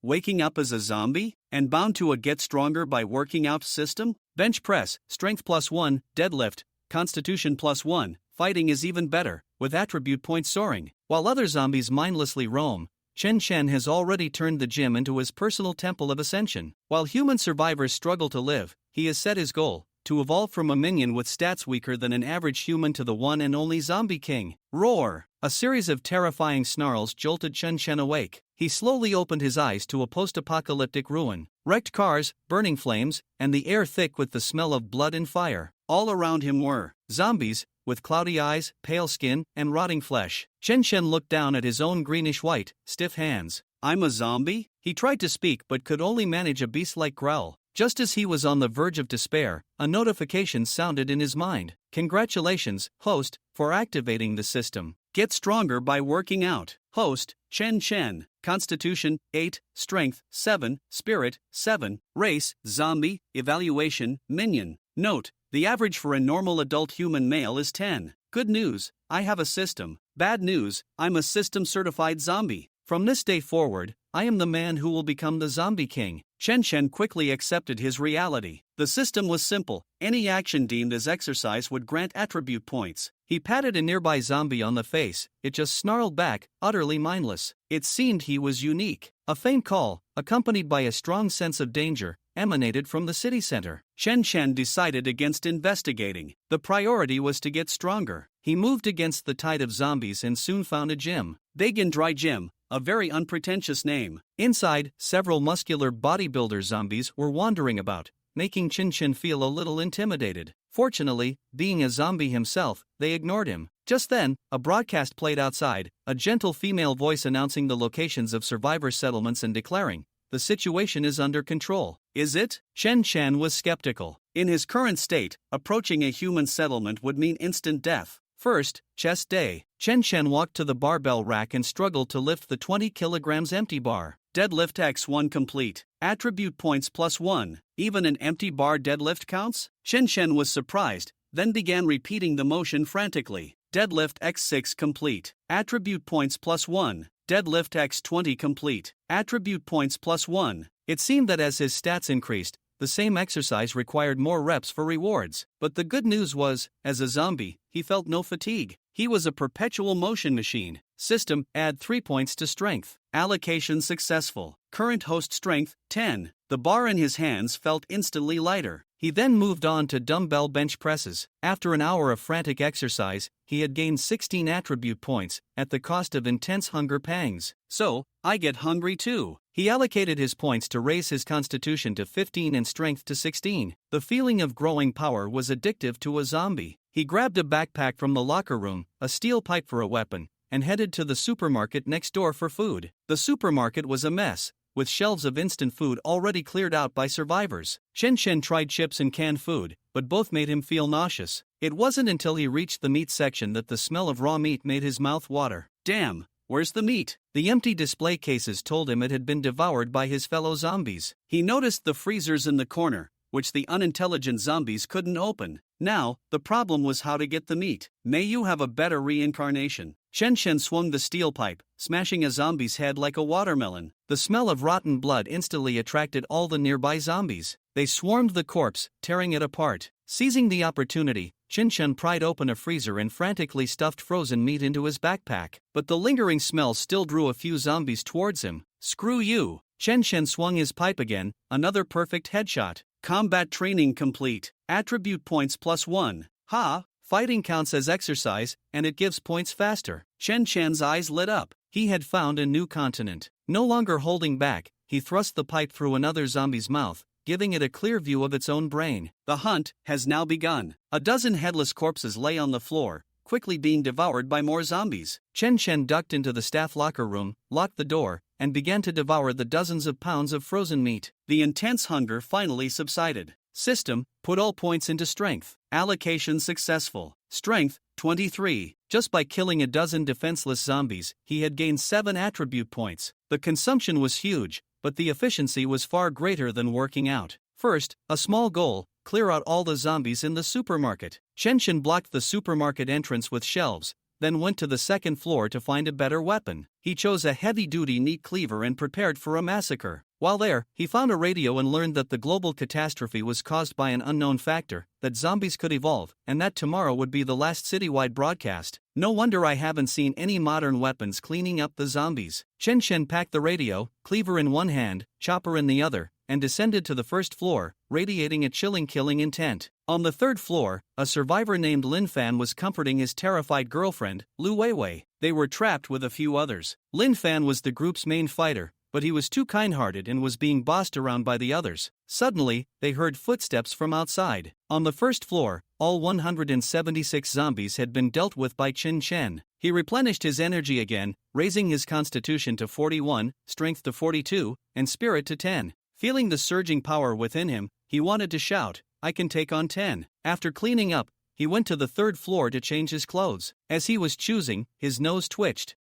waking up as a zombie? And bound to a get stronger by working out system? Bench press, strength +1, deadlift, constitution +1, fighting is even better, with attribute points soaring. While other zombies mindlessly roam, Chen Chen has already turned the gym into his personal temple of ascension. While human survivors struggle to live, he has set his goal: to evolve from a minion with stats weaker than an average human to the one and only Zombie King. Roar! A series of terrifying snarls jolted Chen Chen awake. He slowly opened his eyes to a post-apocalyptic ruin. Wrecked cars, burning flames, and the air thick with the smell of blood and fire. All around him were zombies, with cloudy eyes, pale skin, and rotting flesh. Chen Chen looked down at his own greenish-white, stiff hands. "I'm a zombie?" He tried to speak but could only manage a beast-like growl. Just as he was on the verge of despair, a notification sounded in his mind. "Congratulations, host, for activating the system. Get stronger by working out. Host, Chen Chen. Constitution, 8, Strength, 7, Spirit, 7, Race, Zombie, Evaluation, Minion. Note, the average for a normal adult human male is 10. Good news, I have a system. Bad news, I'm a system-certified zombie. From this day forward, I am the man who will become the Zombie King." Chen Chen quickly accepted his reality. The system was simple: any action deemed as exercise would grant attribute points. He patted a nearby zombie on the face, it just snarled back, utterly mindless. It seemed he was unique. A faint call, accompanied by a strong sense of danger, emanated from the city center. Chen Chen decided against investigating. The priority was to get stronger. He moved against the tide of zombies and soon found a gym. Big and Dry Gym, a very unpretentious name. Inside, several muscular bodybuilder zombies were wandering about, making Chen Chen feel a little intimidated. Fortunately, being a zombie himself, they ignored him. Just then, a broadcast played outside, a gentle female voice announcing the locations of survivor settlements and declaring, "The situation is under control." Is it? Chen Chen was skeptical. In his current state, approaching a human settlement would mean instant death. First, chest day. Chen Chen walked to the barbell rack and struggled to lift the 20 kilograms empty bar. Deadlift X1 complete. Attribute points +1. Even an empty bar deadlift counts? Chen Chen was surprised, then began repeating the motion frantically. Deadlift X6 complete. Attribute points +1. Deadlift X20 complete. Attribute points +1. It seemed that as his stats increased, the same exercise required more reps for rewards. But the good news was, as a zombie, he felt no fatigue. He was a perpetual motion machine. System, add 3 points to strength. Allocation successful. Current host strength, 10. The bar in his hands felt instantly lighter. He then moved on to dumbbell bench presses. After an hour of frantic exercise, he had gained 16 attribute points, at the cost of intense hunger pangs. So, I get hungry too. He allocated his points to raise his constitution to 15 and strength to 16. The feeling of growing power was addictive to a zombie. He grabbed a backpack from the locker room, a steel pipe for a weapon, and headed to the supermarket next door for food. The supermarket was a mess, with shelves of instant food already cleared out by survivors. Chen Chen tried chips and canned food, but both made him feel nauseous. It wasn't until he reached the meat section that the smell of raw meat made his mouth water. Damn, where's the meat? The empty display cases told him it had been devoured by his fellow zombies. He noticed the freezers in the corner, which the unintelligent zombies couldn't open. Now, the problem was how to get the meat. May you have a better reincarnation. Chen Chen swung the steel pipe, smashing a zombie's head like a watermelon. The smell of rotten blood instantly attracted all the nearby zombies. They swarmed the corpse, tearing it apart. Seizing the opportunity, Chen Chen pried open a freezer and frantically stuffed frozen meat into his backpack. But the lingering smell still drew a few zombies towards him. Screw you! Chen Chen swung his pipe again, another perfect headshot. Combat training complete. Attribute points +1. Ha! Fighting counts as exercise, and it gives points faster. Chen Chen's eyes lit up. He had found a new continent. No longer holding back, he thrust the pipe through another zombie's mouth, giving it a clear view of its own brain. The hunt has now begun. A dozen headless corpses lay on the floor, quickly being devoured by more zombies. Chen Chen ducked into the staff locker room, locked the door, and began to devour the dozens of pounds of frozen meat. The intense hunger finally subsided. System, put all points into strength. Allocation successful. Strength, 23. Just by killing a dozen defenseless zombies, he had gained 7 attribute points. The consumption was huge, but the efficiency was far greater than working out. First, a small goal: clear out all the zombies in the supermarket. Chen Chen blocked the supermarket entrance with shelves, then went to the second floor to find a better weapon. He chose a heavy-duty meat cleaver and prepared for a massacre. While there, he found a radio and learned that the global catastrophe was caused by an unknown factor, that zombies could evolve, and that tomorrow would be the last citywide broadcast. No wonder I haven't seen any modern weapons cleaning up the zombies. Chen Chen packed the radio, cleaver in one hand, chopper in the other, and descended to the first floor, radiating a chilling killing intent. On the third floor, a survivor named Lin Fan was comforting his terrified girlfriend, Lu Weiwei. They were trapped with a few others. Lin Fan was the group's main fighter, but he was too kind-hearted and was being bossed around by the others. Suddenly, they heard footsteps from outside. On the first floor, all 176 zombies had been dealt with by Chen Chen. He replenished his energy again, raising his constitution to 41, strength to 42, and spirit to 10. Feeling the surging power within him, he wanted to shout, "I can take on 10. After cleaning up, he went to the third floor to change his clothes. As he was choosing, his nose twitched.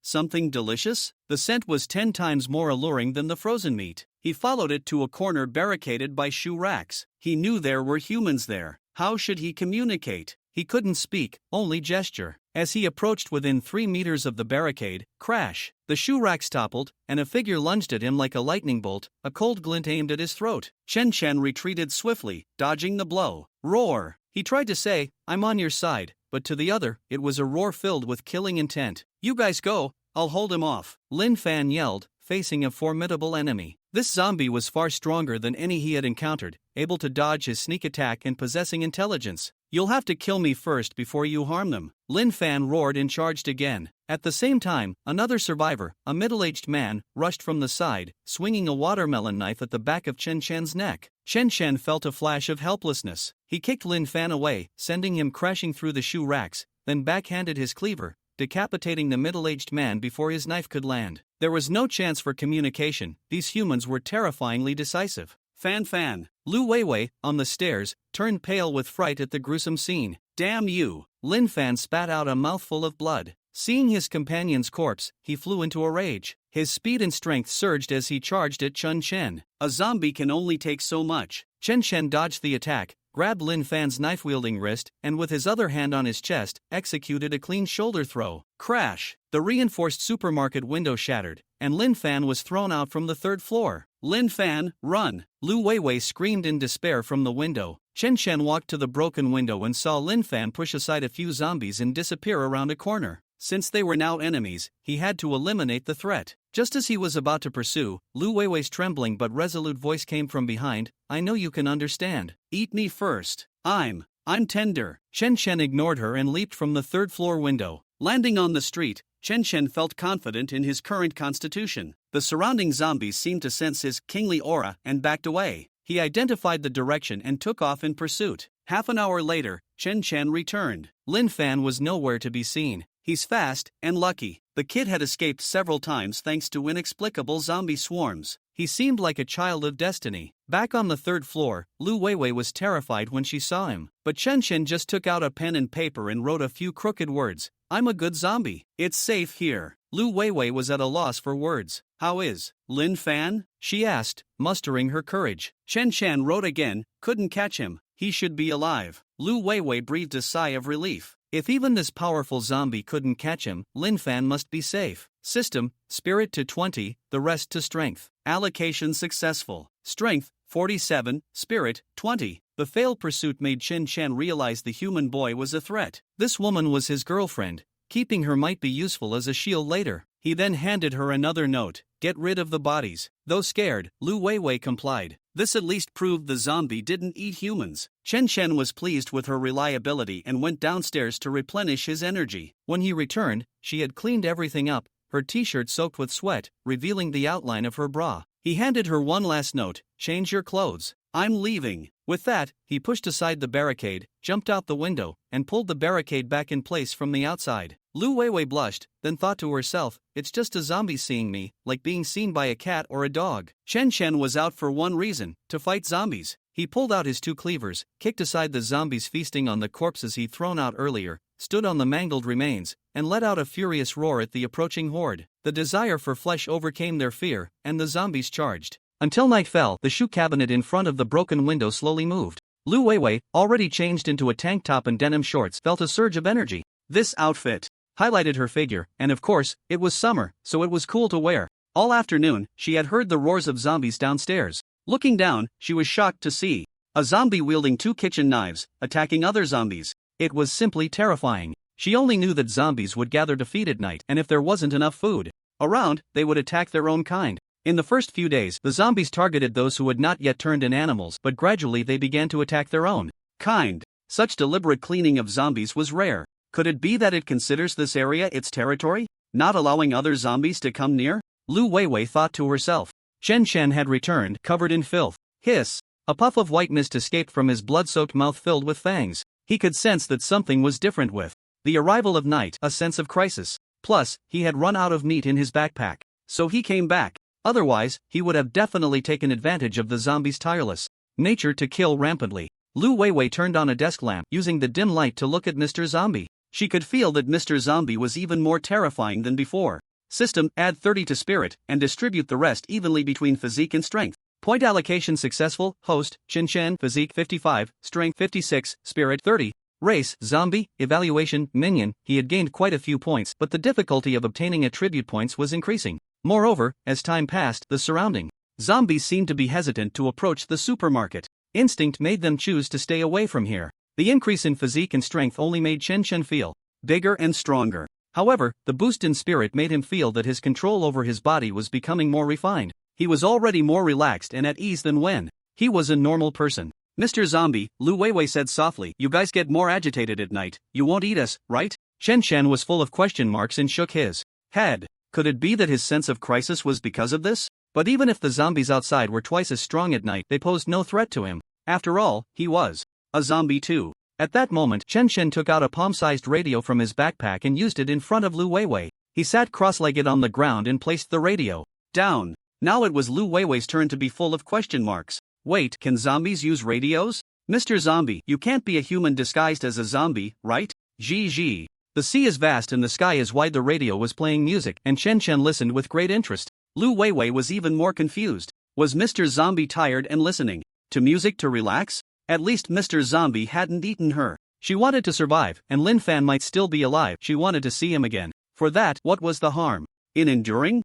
Something delicious? The scent was 10 times more alluring than the frozen meat. He followed it to a corner barricaded by shoe racks. He knew there were humans there. How should he communicate? He couldn't speak, only gesture. As he approached within 3 meters of the barricade, crash! The shoe racks toppled, and a figure lunged at him like a lightning bolt, a cold glint aimed at his throat. Chen Chen retreated swiftly, dodging the blow. Roar! He tried to say, "I'm on your side," but to the other, it was a roar filled with killing intent. "You guys go, I'll hold him off," Lin Fan yelled, facing a formidable enemy. This zombie was far stronger than any he had encountered, able to dodge his sneak attack and possessing intelligence. "You'll have to kill me first before you harm them," Lin Fan roared and charged again. At the same time, another survivor, a middle-aged man, rushed from the side, swinging a watermelon knife at the back of Chen Chen's neck. Chen Chen felt a flash of helplessness. He kicked Lin Fan away, sending him crashing through the shoe racks, then backhanded his cleaver, decapitating the middle-aged man before his knife could land. There was no chance for communication. These humans were terrifyingly decisive. Fan, Lu Weiwei, on the stairs, turned pale with fright at the gruesome scene. "Damn you!" Lin Fan spat out a mouthful of blood. Seeing his companion's corpse, he flew into a rage. His speed and strength surged as he charged at Chen Chen. A zombie can only take so much. Chen Chen dodged the attack, grabbed Lin Fan's knife-wielding wrist, and with his other hand on his chest, executed a clean shoulder throw. Crash! The reinforced supermarket window shattered, and Lin Fan was thrown out from the third floor. "Lin Fan, run!" Lu Weiwei screamed in despair from the window. Chen Chen walked to the broken window and saw Lin Fan push aside a few zombies and disappear around a corner. Since they were now enemies, he had to eliminate the threat. Just as he was about to pursue, Lu Weiwei's trembling but resolute voice came from behind. "I know you can understand. Eat me first. I'm tender." Chen Chen ignored her and leaped from the third-floor window. Landing on the street, Chen Chen felt confident in his current constitution. The surrounding zombies seemed to sense his kingly aura and backed away. He identified the direction and took off in pursuit. Half an hour later, Chen Chen returned. Lin Fan was nowhere to be seen. "He's fast and lucky." The kid had escaped several times thanks to inexplicable zombie swarms. He seemed like a child of destiny. Back on the third floor, Lu Weiwei was terrified when she saw him. But Chen Chen just took out a pen and paper and wrote a few crooked words. "I'm a good zombie. It's safe here." Lu Weiwei was at a loss for words. "How is Lin Fan?" she asked, mustering her courage. Chen Chen wrote again, "Couldn't catch him. He should be alive." Lu Weiwei breathed a sigh of relief. If even this powerful zombie couldn't catch him, Lin Fan must be safe. System, spirit to 20, the rest to strength. Allocation successful. Strength, 47, spirit, 20. The failed pursuit made Chen Chen realize the human boy was a threat. This woman was his girlfriend. Keeping her might be useful as a shield later. He then handed her another note. "Get rid of the bodies." Though scared, Lu Weiwei complied. This at least proved the zombie didn't eat humans. Chen Chen was pleased with her reliability and went downstairs to replenish his energy. When he returned, she had cleaned everything up, her t-shirt soaked with sweat, revealing the outline of her bra. He handed her one last note. "Change your clothes. I'm leaving." With that, he pushed aside the barricade, jumped out the window, and pulled the barricade back in place from the outside. Lu Weiwei blushed, then thought to herself, "It's just a zombie seeing me, like being seen by a cat or a dog." Chen Chen was out for one reason, to fight zombies. He pulled out his 2 cleavers, kicked aside the zombies feasting on the corpses he'd thrown out earlier, stood on the mangled remains, and let out a furious roar at the approaching horde. The desire for flesh overcame their fear, and the zombies charged. Until night fell, the shoe cabinet in front of the broken window slowly moved. Lu Weiwei, already changed into a tank top and denim shorts, felt a surge of energy. This outfit highlighted her figure, and of course, it was summer, so it was cool to wear. All afternoon, she had heard the roars of zombies downstairs. Looking down, she was shocked to see a zombie wielding 2 kitchen knives, attacking other zombies. It was simply terrifying. She only knew that zombies would gather to feed at night, and if there wasn't enough food around, they would attack their own kind. In the first few days, the zombies targeted those who had not yet turned in animals, but gradually they began to attack their own kind. Such deliberate cleaning of zombies was rare. Could it be that it considers this area its territory, not allowing other zombies to come near? Lu Weiwei thought to herself. Chen Chen had returned, covered in filth. Hiss! A puff of white mist escaped from his blood-soaked mouth filled with fangs. He could sense that something was different with the arrival of night, a sense of crisis. Plus, he had run out of meat in his backpack. So he came back. Otherwise, he would have definitely taken advantage of the zombies' tireless nature to kill rampantly. Lu Weiwei turned on a desk lamp, using the dim light to look at Mr. Zombie. She could feel that Mr. Zombie was even more terrifying than before. System, add 30 to spirit, and distribute the rest evenly between physique and strength. Point allocation successful. Host, Chen Chen, physique 55, strength 56, spirit 30. Race, zombie. Evaluation, minion. He had gained quite a few points, but the difficulty of obtaining attribute points was increasing. Moreover, as time passed, the surrounding zombies seemed to be hesitant to approach the supermarket. Instinct made them choose to stay away from here. The increase in physique and strength only made Chen Chen feel bigger and stronger. However, the boost in spirit made him feel that his control over his body was becoming more refined. He was already more relaxed and at ease than when he was a normal person. Mr. Zombie, Lu Weiwei said softly, you guys get more agitated at night. You won't eat us, right? Chen Chen was full of question marks and shook his head. Could it be that his sense of crisis was because of this? But even if the zombies outside were twice as strong at night, they posed no threat to him. After all, he was a zombie too. At that moment, Chen Chen took out a palm-sized radio from his backpack and used it in front of Lu Weiwei. He sat cross-legged on the ground and placed the radio down. Now it was Lu Weiwei's turn to be full of question marks. Wait, can zombies use radios? Mr. Zombie, you can't be a human disguised as a zombie, right? GG. The sea is vast and the sky is wide. The radio was playing music, and Chen Chen listened with great interest. Lu Weiwei was even more confused. Was Mr. Zombie tired and listening to music to relax? At least Mr. Zombie hadn't eaten her. She wanted to survive, and Lin Fan might still be alive. She wanted to see him again. For that, what was the harm in enduring?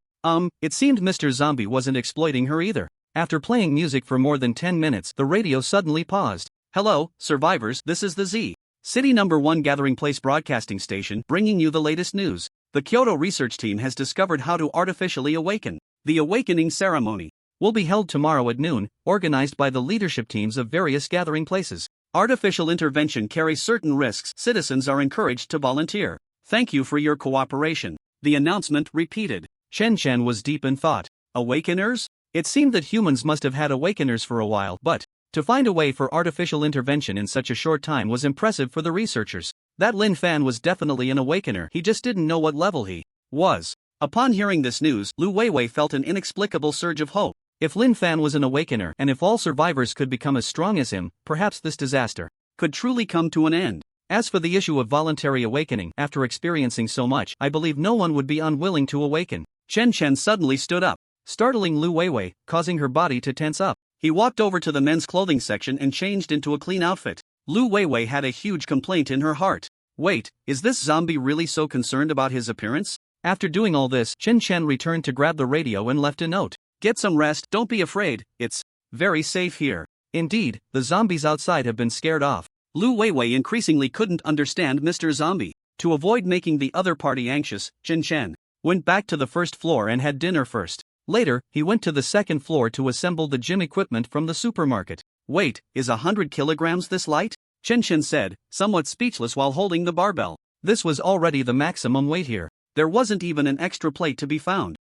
It seemed Mr. Zombie wasn't exploiting her either. After playing music for more than 10 minutes, the radio suddenly paused. Hello, survivors, this is the Z City #1 Gathering Place broadcasting station, bringing you the latest news. The Kyoto research team has discovered how to artificially awaken. The awakening ceremony will be held tomorrow at noon, organized by the leadership teams of various gathering places. Artificial intervention carries certain risks. Citizens are encouraged to volunteer. Thank you for your cooperation. The announcement repeated. Chen Chen was deep in thought. Awakeners? It seemed that humans must have had awakeners for a while, but to find a way for artificial intervention in such a short time was impressive for the researchers. That Lin Fan was definitely an awakener. He just didn't know what level he was. Upon hearing this news, Lu Weiwei felt an inexplicable surge of hope. If Lin Fan was an awakener, and if all survivors could become as strong as him, perhaps this disaster could truly come to an end. As for the issue of voluntary awakening, after experiencing so much, I believe no one would be unwilling to awaken. Chen Chen suddenly stood up, startling Lu Weiwei, causing her body to tense up. He walked over to the men's clothing section and changed into a clean outfit. Lu Weiwei had a huge complaint in her heart. Wait, is this zombie really so concerned about his appearance? After doing all this, Chen Chen returned to grab the radio and left a note. Get some rest, don't be afraid, it's very safe here. Indeed, the zombies outside have been scared off. Lu Weiwei increasingly couldn't understand Mr. Zombie. To avoid making the other party anxious, Chen Chen went back to the first floor and had dinner first. Later, he went to the second floor to assemble the gym equipment from the supermarket. Wait, is 100 kilograms this light? Chen Chen said, somewhat speechless while holding the barbell. This was already the maximum weight here. There wasn't even an extra plate to be found.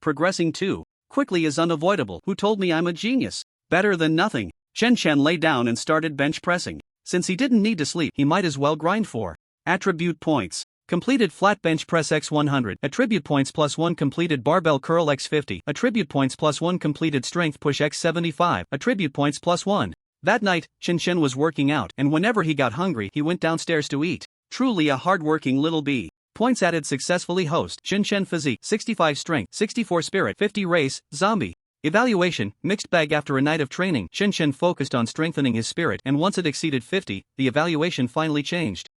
Progressing too quickly is unavoidable. Who told me I'm a genius? Better than nothing. Chen Chen lay down and started bench pressing. Since he didn't need to sleep, he might as well grind for attribute points. Completed flat bench press x100, attribute points +1. Completed barbell curl x50, attribute points +1. Completed strength push x75, attribute points +1. That night, Chen Chen was working out, and whenever he got hungry, he went downstairs to eat. Truly a hard-working little bee. Points added successfully. Host, Chen Chen physique, 65 strength, 64 spirit, 50 race, zombie. Evaluation, mixed bag. After a night of training, Chen Chen focused on strengthening his spirit, and once it exceeded 50, the evaluation finally changed.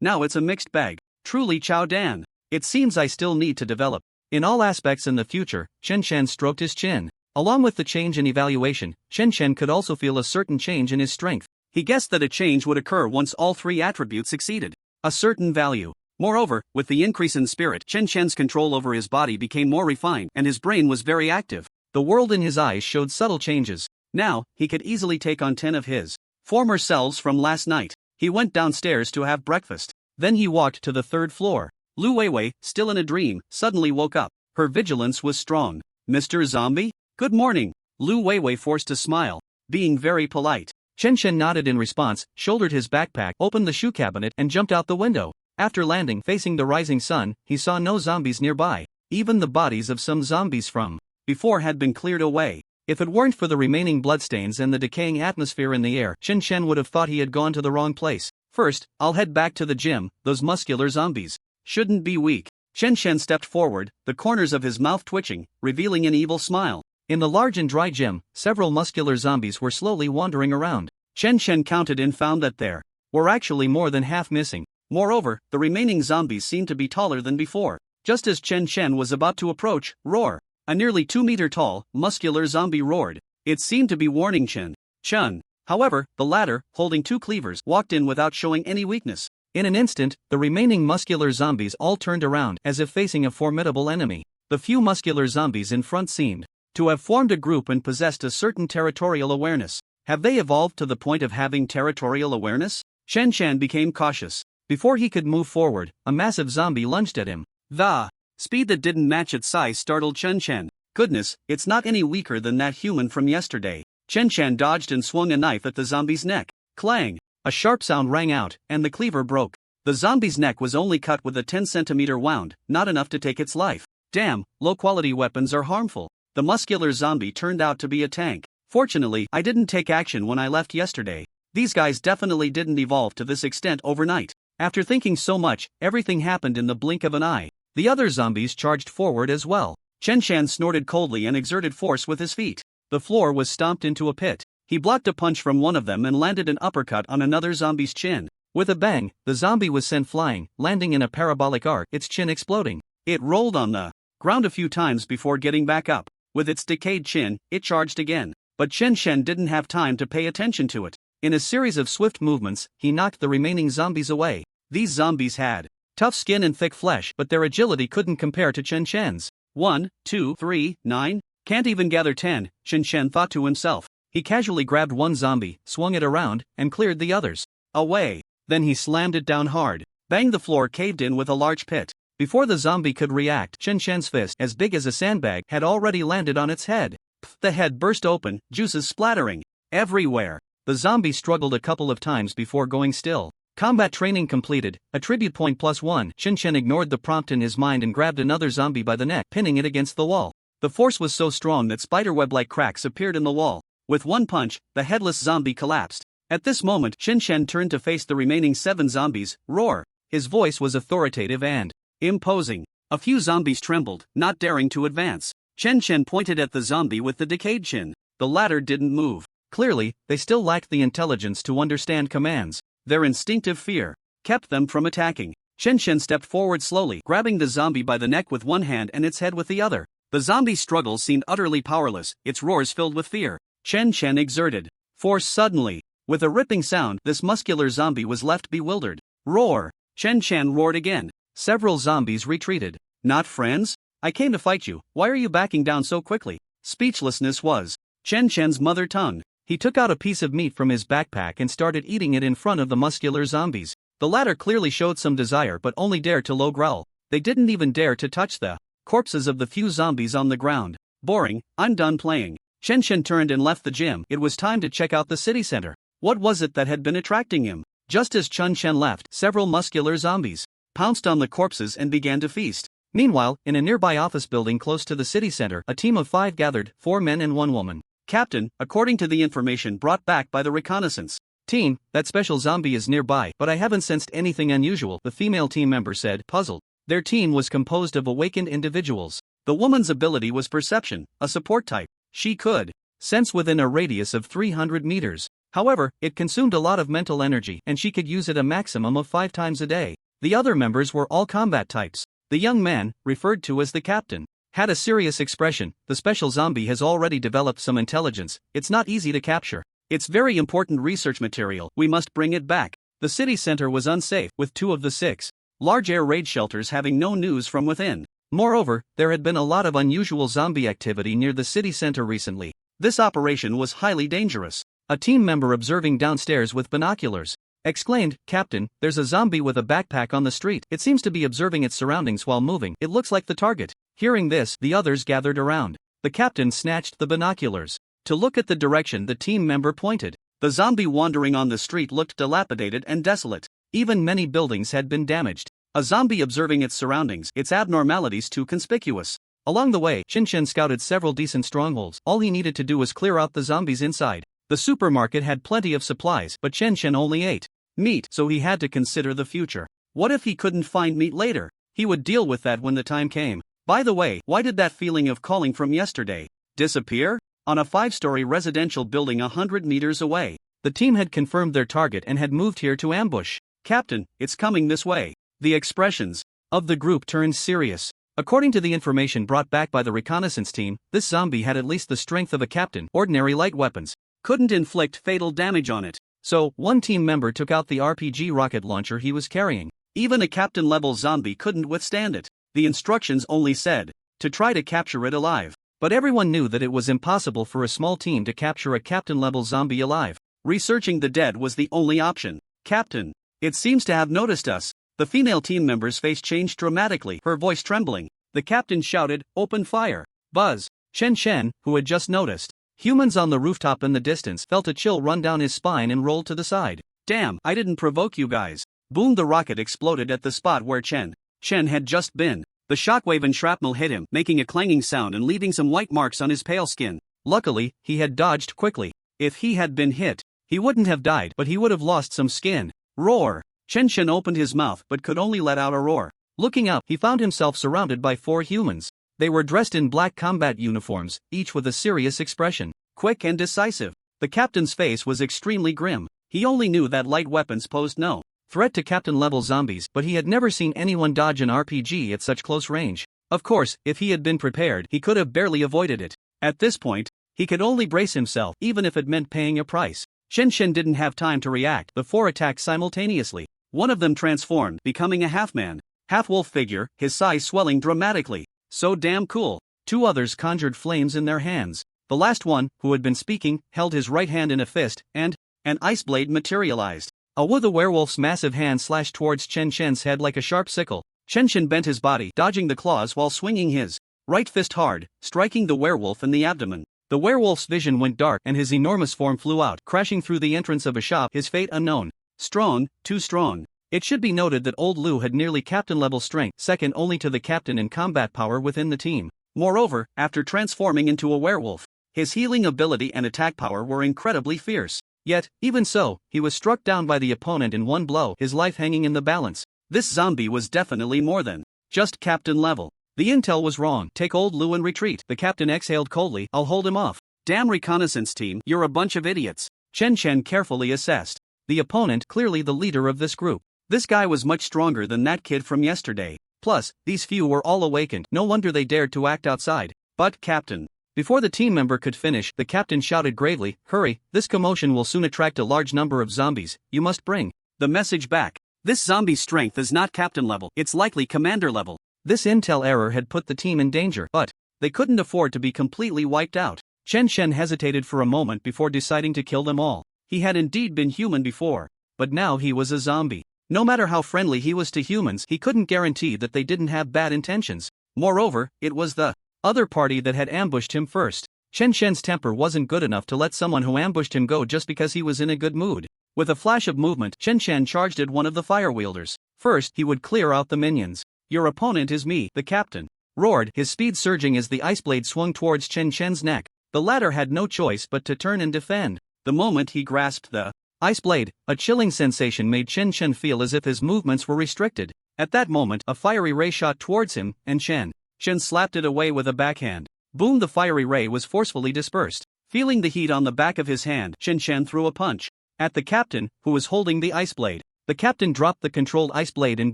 Now it's a mixed bag. Truly Chow Dan. It seems I still need to develop in all aspects in the future. Chen Chen stroked his chin. Along with the change in evaluation, Chen Chen could also feel a certain change in his strength. He guessed that a change would occur once all three attributes exceeded a certain value. Moreover, with the increase in spirit, Chen Chen's control over his body became more refined and his brain was very active. The world in his eyes showed subtle changes. Now, he could easily take on 10 of his former selves from last night. He went downstairs to have breakfast. Then he walked to the third floor. Lu Weiwei, still in a dream, suddenly woke up. Her vigilance was strong. Mr. Zombie? Good morning. Lu Weiwei forced a smile, being very polite. Chen Chen nodded in response, shouldered his backpack, opened the shoe cabinet, and jumped out the window. After landing facing the rising sun, he saw no zombies nearby. Even the bodies of some zombies from before had been cleared away. If it weren't for the remaining bloodstains and the decaying atmosphere in the air, Chen Chen would have thought he had gone to the wrong place. First, I'll head back to the gym. Those muscular zombies shouldn't be weak. Chen Chen stepped forward, the corners of his mouth twitching, revealing an evil smile. In the large and dry gym, several muscular zombies were slowly wandering around. Chen Chen counted and found that there were actually more than half missing. Moreover, the remaining zombies seemed to be taller than before. Just as Chen Chen was about to approach, roar! A nearly 2-meter-tall, muscular zombie roared. It seemed to be warning Chen Chen. However, the latter, holding 2 cleavers, walked in without showing any weakness. In an instant, the remaining muscular zombies all turned around, as if facing a formidable enemy. The few muscular zombies in front seemed to have formed a group and possessed a certain territorial awareness. Have they evolved to the point of having territorial awareness? Chen Chen became cautious. Before he could move forward, a massive zombie lunged at him. The speed that didn't match its size startled Chen Chen. Goodness, it's not any weaker than that human from yesterday. Chen Chen dodged and swung a knife at the zombie's neck. Clang! A sharp sound rang out, and the cleaver broke. The zombie's neck was only cut with a 10-centimeter wound, not enough to take its life. Damn, low-quality weapons are harmful. The muscular zombie turned out to be a tank. Fortunately, I didn't take action when I left yesterday. These guys definitely didn't evolve to this extent overnight. After thinking so much, everything happened in the blink of an eye. The other zombies charged forward as well. Chen Chen snorted coldly and exerted force with his feet. The floor was stomped into a pit. He blocked a punch from one of them and landed an uppercut on another zombie's chin. With a bang, the zombie was sent flying, landing in a parabolic arc, its chin exploding. It rolled on the ground a few times before getting back up. With its decayed chin, it charged again. But Chen Chen didn't have time to pay attention to it. In a series of swift movements, he knocked the remaining zombies away. These zombies had tough skin and thick flesh, but their agility couldn't compare to Chen Chen's. 1, 2, 3, 9. Can't even gather 10, Chen Chen thought to himself. He casually grabbed one zombie, swung it around, and cleared the others away. Then he slammed it down hard. Bang! The floor caved in with a large pit. Before the zombie could react, Chen Chen's fist, as big as a sandbag, had already landed on its head. The head burst open, juices splattering everywhere. The zombie struggled a couple of times before going still. Combat training completed, attribute point +1. Chen Chen ignored the prompt in his mind and grabbed another zombie by the neck, pinning it against the wall. The force was so strong that spiderweb-like cracks appeared in the wall. With one punch, the headless zombie collapsed. At this moment, Chen Chen turned to face the remaining 7 zombies. Roar! His voice was authoritative and imposing. A few zombies trembled, not daring to advance. Chen Chen pointed at the zombie with the decayed chin. The latter didn't move. Clearly, they still lacked the intelligence to understand commands. Their instinctive fear kept them from attacking. Chen Chen stepped forward slowly, grabbing the zombie by the neck with one hand and its head with the other. The zombie's struggles seemed utterly powerless, its roars filled with fear. Chen Chen exerted force suddenly. With a ripping sound, this muscular zombie was left bewildered. Roar! Chen Chen roared again. Several zombies retreated. Not friends? I came to fight you, why are you backing down so quickly? Speechlessness was Chen Chen's mother tongue. He took out a piece of meat from his backpack and started eating it in front of the muscular zombies. The latter clearly showed some desire but only dared to low growl. They didn't even dare to touch the corpses of the few zombies on the ground. Boring, I'm done playing. Chen Chen turned and left the gym. It was time to check out the city center. What was it that had been attracting him? Just as Chen Chen left, several muscular zombies pounced on the corpses and began to feast. Meanwhile, in a nearby office building close to the city center, a team of 5 gathered, 4 men and 1 woman. Captain, according to the information brought back by the reconnaissance team, that special zombie is nearby, but I haven't sensed anything unusual, the female team member said, puzzled. Their team was composed of awakened individuals. The woman's ability was perception, a support type. She could sense within a radius of 300 meters. However, it consumed a lot of mental energy and she could use it a maximum of 5 times a day. The other members were all combat types. The young man, referred to as the captain, had a serious expression. The special zombie has already developed some intelligence, it's not easy to capture. It's very important research material, we must bring it back. The city center was unsafe, with 2 of the 6 large air raid shelters having no news from within. Moreover, there had been a lot of unusual zombie activity near the city center recently. This operation was highly dangerous. A team member observing downstairs with binoculars exclaimed, "Captain, there's a zombie with a backpack on the street. It seems to be observing its surroundings while moving. It looks like the target." Hearing this, the others gathered around. The captain snatched the binoculars to look at the direction the team member pointed. The zombie wandering on the street looked dilapidated and desolate. Even many buildings had been damaged. A zombie observing its surroundings, its abnormalities too conspicuous. Along the way, Shin scouted several decent strongholds. All he needed to do was clear out the zombies inside. The supermarket had plenty of supplies, but Shin only ate meat, so he had to consider the future. What if he couldn't find meat later? He would deal with that when the time came. By the way, why did that feeling of calling from yesterday disappear? On a 5-story residential building 100 meters away. The team had confirmed their target and had moved here to ambush. "Captain, it's coming this way." The expressions of the group turned serious. According to the information brought back by the reconnaissance team, this zombie had at least the strength of a captain. Ordinary light weapons couldn't inflict fatal damage on it. So, one team member took out the RPG rocket launcher he was carrying. Even a captain-level zombie couldn't withstand it. The instructions only said to try to capture it alive. But everyone knew that it was impossible for a small team to capture a captain-level zombie alive. Researching the dead was the only option. "Captain, it seems to have noticed us." The female team member's face changed dramatically, her voice trembling. The captain shouted, "Open fire." Buzz. Shen, who had just noticed humans on the rooftop in the distance, felt a chill run down his spine and rolled to the side. "Damn, I didn't provoke you guys." Boom! The rocket exploded at the spot where Shen had just been. The shockwave and shrapnel hit him, making a clanging sound and leaving some white marks on his pale skin. Luckily, he had dodged quickly. If he had been hit, he wouldn't have died, but he would have lost some skin. Roar! Shen opened his mouth but could only let out a roar. Looking up, he found himself surrounded by 4 humans. They were dressed in black combat uniforms, each with a serious expression. Quick and decisive. The captain's face was extremely grim. He only knew that light weapons posed no threat to captain-level zombies, but he had never seen anyone dodge an RPG at such close range. Of course, if he had been prepared, he could have barely avoided it. At this point, he could only brace himself, even if it meant paying a price. Shen didn't have time to react. The 4 attacked simultaneously. One of them transformed, becoming a half-man, half-wolf figure, his size swelling dramatically. So damn cool. 2 others conjured flames in their hands. The last one, who had been speaking, held his right hand in a fist, and an ice blade materialized. The werewolf's massive hand slashed towards Shen's head like a sharp sickle. Shen bent his body, dodging the claws while swinging his right fist hard, striking the werewolf in the abdomen. The werewolf's vision went dark and his enormous form flew out, crashing through the entrance of a shop, his fate unknown. Strong, too strong. It should be noted that old Lu had nearly captain-level strength, second only to the captain in combat power within the team. Moreover, after transforming into a werewolf, his healing ability and attack power were incredibly fierce. Yet, even so, he was struck down by the opponent in one blow, his life hanging in the balance. This zombie was definitely more than just captain level. The intel was wrong. "Take old Lu and retreat." The captain exhaled coldly. "I'll hold him off." "Damn reconnaissance team, you're a bunch of idiots." Shen carefully assessed the opponent, clearly the leader of this group. This guy was much stronger than that kid from yesterday. Plus, these few were all awakened. No wonder they dared to act outside. "But, Captain." Before the team member could finish, the captain shouted gravely, "Hurry, this commotion will soon attract a large number of zombies. You must bring the message back. This zombie's strength is not captain level, it's likely commander level." This intel error had put the team in danger, but they couldn't afford to be completely wiped out. Shen hesitated for a moment before deciding to kill them all. He had indeed been human before, but now he was a zombie. No matter how friendly he was to humans, he couldn't guarantee that they didn't have bad intentions. Moreover, it was the other party that had ambushed him first. Shen's temper wasn't good enough to let someone who ambushed him go just because he was in a good mood. With a flash of movement, Shen charged at one of the fire wielders. First, he would clear out the minions. "Your opponent is me," the captain roared, his speed surging as the ice blade swung towards Shen's neck. The latter had no choice but to turn and defend. The moment he grasped the ice blade, a chilling sensation made Shen feel as if his movements were restricted. At that moment, a fiery ray shot towards him, and Shen slapped it away with a backhand. Boom! The fiery ray was forcefully dispersed. Feeling the heat on the back of his hand, Shen threw a punch at the captain, who was holding the ice blade. The captain dropped the controlled ice blade and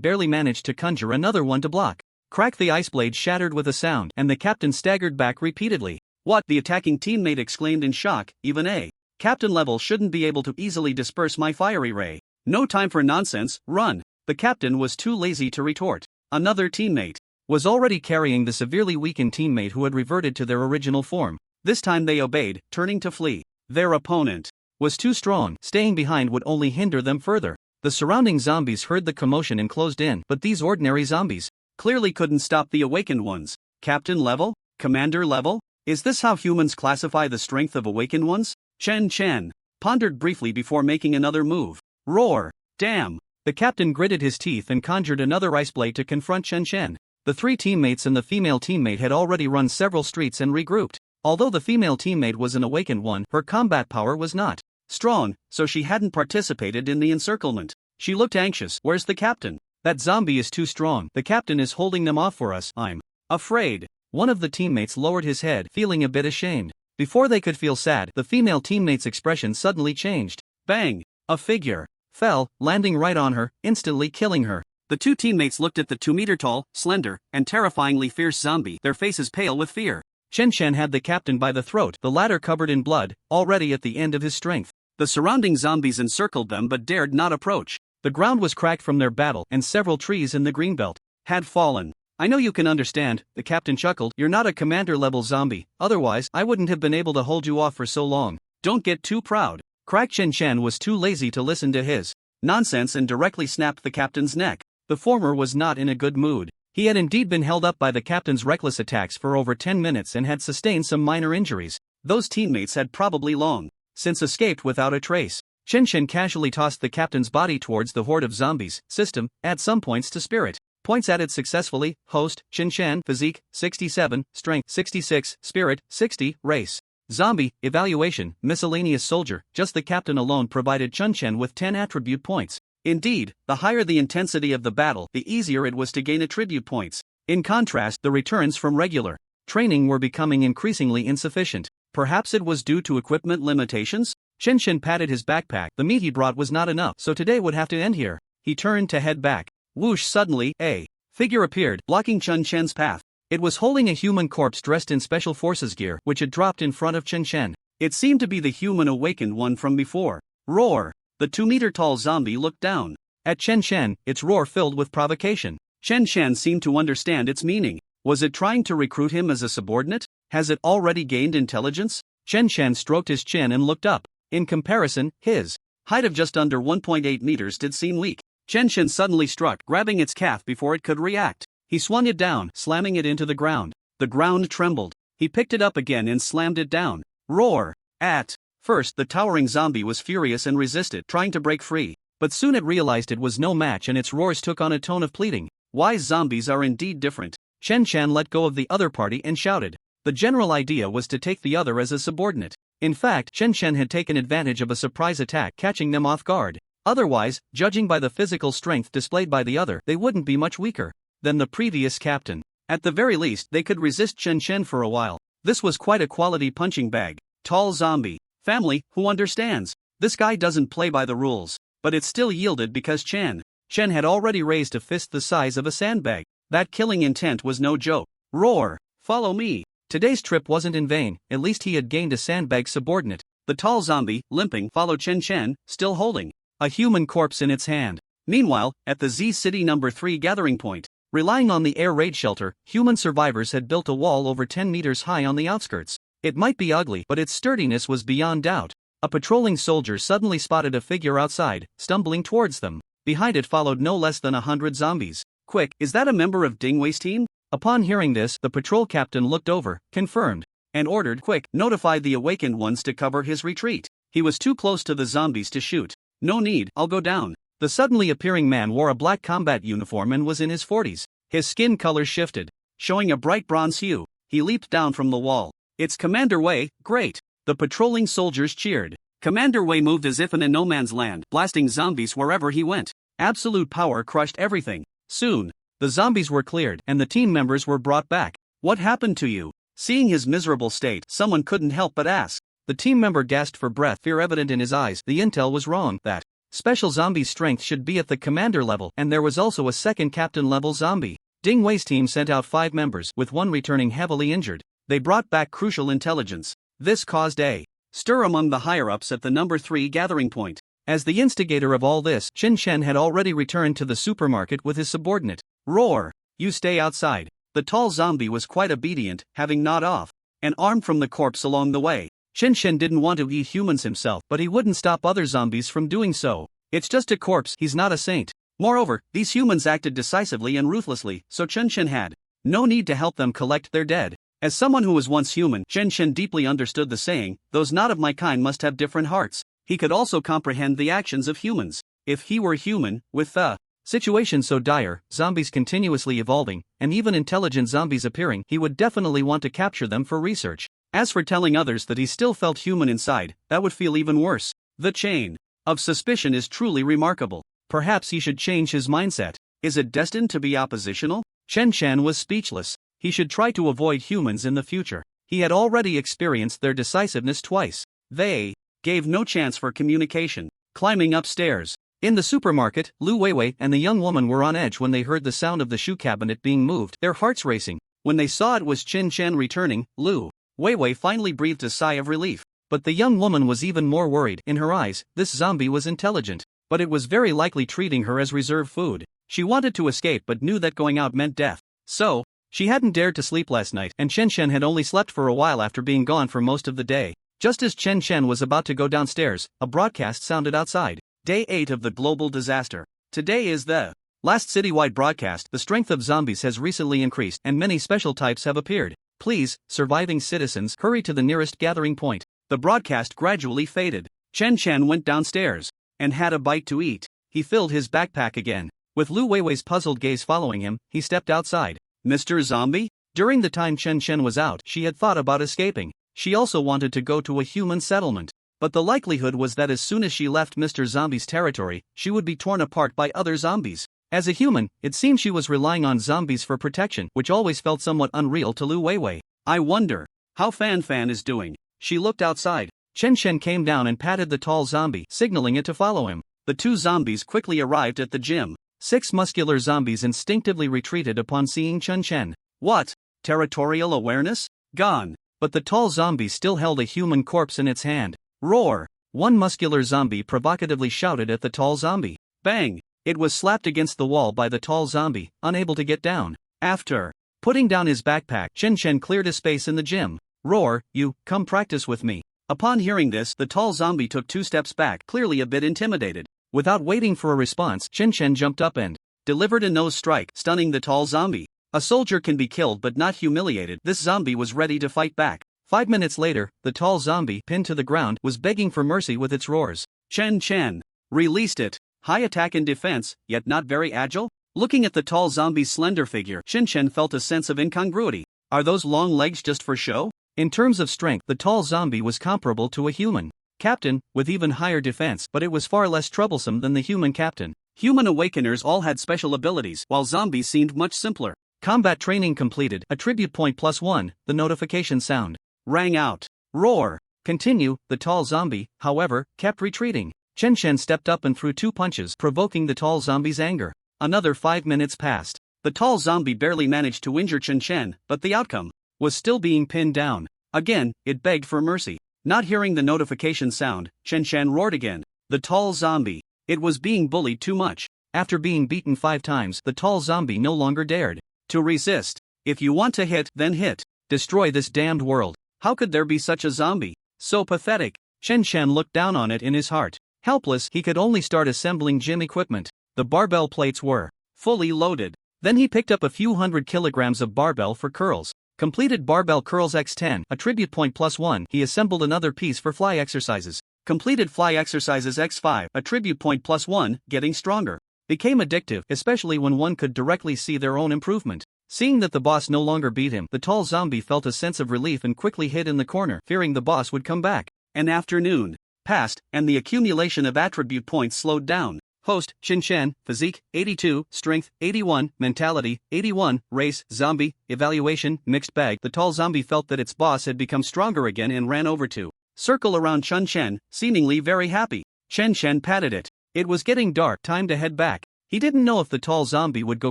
barely managed to conjure another one to block. Crack! The ice blade shattered with a sound, and the captain staggered back repeatedly. What? The attacking teammate exclaimed in shock. Even a captain level shouldn't be able to easily disperse my fiery ray. No time for nonsense, run. The captain was too lazy to retort. Another teammate was already carrying the severely weakened teammate who had reverted to their original form. This time they obeyed, turning to flee. Their opponent was too strong. Staying behind would only hinder them further. The surrounding zombies heard the commotion and closed in, but these ordinary zombies clearly couldn't stop the awakened ones. Captain level? Commander level? Is this how humans classify the strength of awakened ones? Chen Chen pondered briefly before making another move. Roar! Damn! The captain gritted his teeth and conjured another ice blade to confront Chen Chen. The three teammates and the female teammate had already run several streets and regrouped. Although the female teammate was an awakened one, her combat power was not strong, so she hadn't participated in the encirclement. She looked anxious. Where's the captain? That zombie is too strong. The captain is holding them off for us. I'm afraid. One of the teammates lowered his head, feeling a bit ashamed. Before they could feel sad, the female teammate's expression suddenly changed. Bang! A figure fell, landing right on her, instantly killing her. The two teammates looked at the 2-meter-tall, slender, and terrifyingly fierce zombie, their faces pale with fear. Chen Chen had the captain by the throat, the latter covered in blood, already at the end of his strength. The surrounding zombies encircled them but dared not approach. The ground was cracked from their battle, and several trees in the greenbelt had fallen. I know you can understand, the captain chuckled. You're not a commander-level zombie, otherwise I wouldn't have been able to hold you off for so long. Don't get too proud. Crack! Chen Chen was too lazy to listen to his nonsense and directly snapped the captain's neck. The former was not in a good mood. He had indeed been held up by the captain's reckless attacks for over 10 minutes and had sustained some minor injuries. Those teammates had probably long since escaped without a trace. Chen Chen casually tossed the captain's body towards the horde of zombies. System, add some points to spirit. Points added successfully. Host, Chen Chen, physique, 67, strength, 66, spirit, 60, race. Zombie, evaluation, miscellaneous soldier. Just the captain alone provided Chen Chen with 10 attribute points. Indeed, the higher the intensity of the battle, the easier it was to gain attribute points. In contrast, the returns from regular training were becoming increasingly insufficient. Perhaps it was due to equipment limitations? Chen Chen patted his backpack. The meat he brought was not enough, so today would have to end here. He turned to head back. Whoosh! Suddenly, a figure appeared, blocking Chen Chen's path. It was holding a human corpse dressed in special forces gear, which had dropped in front of Chen Chen. It seemed to be the human awakened one from before. Roar! The 2-meter-tall zombie looked down at Chen Chen, its roar filled with provocation. Chen Chen seemed to understand its meaning. Was it trying to recruit him as a subordinate? Has it already gained intelligence? Chen Chen stroked his chin and looked up. In comparison, his height of just under 1.8 meters did seem weak. Chen Chen suddenly struck, grabbing its calf before it could react. He swung it down, slamming it into the ground. The ground trembled. He picked it up again and slammed it down. Roar! At first, the towering zombie was furious and resisted, trying to break free. But soon it realized it was no match and its roars took on a tone of pleading. Wise zombies are indeed different. Chen Chen let go of the other party and shouted. The general idea was to take the other as a subordinate. In fact, Chen Chen had taken advantage of a surprise attack, catching them off guard. Otherwise, judging by the physical strength displayed by the other, they wouldn't be much weaker than the previous captain. At the very least, they could resist Chen Chen for a while. This was quite a quality punching bag. Tall zombie. Family, who understands? This guy doesn't play by the rules. But it still yielded because Chen had already raised a fist the size of a sandbag. That killing intent was no joke. Roar! Follow me. Today's trip wasn't in vain, at least he had gained a sandbag subordinate. The tall zombie, limping, followed Chen Chen, still holding a human corpse in its hand. Meanwhile, at the Z City No. 3 gathering point, relying on the air raid shelter, human survivors had built a wall over 10 meters high on the outskirts. It might be ugly, but its sturdiness was beyond doubt. A patrolling soldier suddenly spotted a figure outside, stumbling towards them. Behind it followed no less than 100 zombies. Quick, is that a member of Dingwei's team? Upon hearing this, the patrol captain looked over, confirmed, and ordered, quick, notify the awakened ones to cover his retreat. He was too close to the zombies to shoot. No need, I'll go down. The suddenly appearing man wore a black combat uniform and was in his 40s. His skin color shifted, showing a bright bronze hue. He leaped down from the wall. It's Commander Wei, great! The patrolling soldiers cheered. Commander Wei moved as if in a no man's land, blasting zombies wherever he went. Absolute power crushed everything. Soon, the zombies were cleared and the team members were brought back. What happened to you? Seeing his miserable state, someone couldn't help but ask. The team member gasped for breath, fear evident in his eyes. The intel was wrong. That Special zombie's strength should be at the commander level, and there was also a second captain level zombie. Ding Wei's team sent out 5 members, with one returning heavily injured. They brought back crucial intelligence. This caused a stir among the higher-ups at the number 3 gathering point. As the instigator of all this, Chen Chen had already returned to the supermarket with his subordinate. Roar! You stay outside. The tall zombie was quite obedient, having gnawed off an arm from the corpse along the way. Chen Chen didn't want to eat humans himself, but he wouldn't stop other zombies from doing so. It's just a corpse, he's not a saint. Moreover, these humans acted decisively and ruthlessly, so Chen Chen had no need to help them collect their dead. As someone who was once human, Chen Chen deeply understood the saying, those not of my kind must have different hearts. He could also comprehend the actions of humans. If he were human, with the situation so dire, zombies continuously evolving, and even intelligent zombies appearing, he would definitely want to capture them for research. As for telling others that he still felt human inside, that would feel even worse. The chain of suspicion is truly remarkable. Perhaps he should change his mindset. Is it destined to be oppositional? Chen Chen was speechless. He should try to avoid humans in the future. He had already experienced their decisiveness twice. They gave no chance for communication. Climbing upstairs. In the supermarket, Lu Weiwei and the young woman were on edge when they heard the sound of the shoe cabinet being moved, their hearts racing. When they saw it was Chen Chen returning, Lu Weiwei finally breathed a sigh of relief. But the young woman was even more worried. In her eyes, this zombie was intelligent, but it was very likely treating her as reserve food. She wanted to escape but knew that going out meant death. So, she hadn't dared to sleep last night, and Chen Chen had only slept for a while after being gone for most of the day. Just as Chen Chen was about to go downstairs, a broadcast sounded outside. Day 8 of the global disaster. Today is the last citywide broadcast. The strength of zombies has recently increased, and many special types have appeared. Please, surviving citizens, hurry to the nearest gathering point. The broadcast gradually faded. Chen Chen went downstairs and had a bite to eat. He filled his backpack again. With Lu Weiwei's puzzled gaze following him, he stepped outside. Mr. Zombie? During the time Chen Chen was out, she had thought about escaping. She also wanted to go to a human settlement. But the likelihood was that as soon as she left Mr. Zombie's territory, she would be torn apart by other zombies. As a human, it seemed she was relying on zombies for protection, which always felt somewhat unreal to Lu Weiwei. I wonder how Fan Fan is doing. She looked outside. Chen Chen came down and patted the tall zombie, signaling it to follow him. The 2 zombies quickly arrived at the gym. 6 muscular zombies instinctively retreated upon seeing Chen Chen. What? Territorial awareness? Gone. But the tall zombie still held a human corpse in its hand. Roar! One muscular zombie provocatively shouted at the tall zombie. Bang! It was slapped against the wall by the tall zombie, unable to get down. After putting down his backpack, Chen Chen cleared a space in the gym. Roar, you, come practice with me. Upon hearing this, the tall zombie took 2 steps back, clearly a bit intimidated. Without waiting for a response, Chen Chen jumped up and delivered a nose strike, stunning the tall zombie. A soldier can be killed but not humiliated. This zombie was ready to fight back. 5 minutes later, the tall zombie, pinned to the ground, was begging for mercy with its roars. Chen Chen released it. High attack and defense, yet not very agile? Looking at the tall zombie's slender figure, Chen Chen felt a sense of incongruity. Are those long legs just for show? In terms of strength, the tall zombie was comparable to a human captain, with even higher defense, but it was far less troublesome than the human captain. Human awakeners all had special abilities, while zombies seemed much simpler. Combat training completed. Attribute point +1, the notification sound rang out. Roar! Continue. The tall zombie, however, kept retreating. Chen Chen stepped up and threw 2 punches, provoking the tall zombie's anger. Another 5 minutes passed. The tall zombie barely managed to injure Chen Chen, but the outcome was still being pinned down. Again, it begged for mercy. Not hearing the notification sound, Chen Chen roared again. The tall zombie. It was being bullied too much. After being beaten 5 times, the tall zombie no longer dared to resist. If you want to hit, then hit. Destroy this damned world. How could there be such a zombie? So pathetic. Chen Chen looked down on it in his heart. Helpless, he could only start assembling gym equipment. The barbell plates were fully loaded. Then he picked up a few hundred kilograms of barbell for curls. Completed barbell curls x10, attribute point +1. He assembled another piece for fly exercises. Completed fly exercises x5, attribute point +1, getting stronger. Became addictive, especially when one could directly see their own improvement. Seeing that the boss no longer beat him, the tall zombie felt a sense of relief and quickly hid in the corner, fearing the boss would come back. An afternoon passed, and the accumulation of attribute points slowed down. Host, Chen Chen, Physique, 82, Strength, 81, Mentality, 81, Race, Zombie, Evaluation, Mixed Bag. The tall zombie felt that its boss had become stronger again and ran over to circle around Chen Chen, seemingly very happy. Chen Chen patted it. It was getting dark, time to head back. He didn't know if the tall zombie would go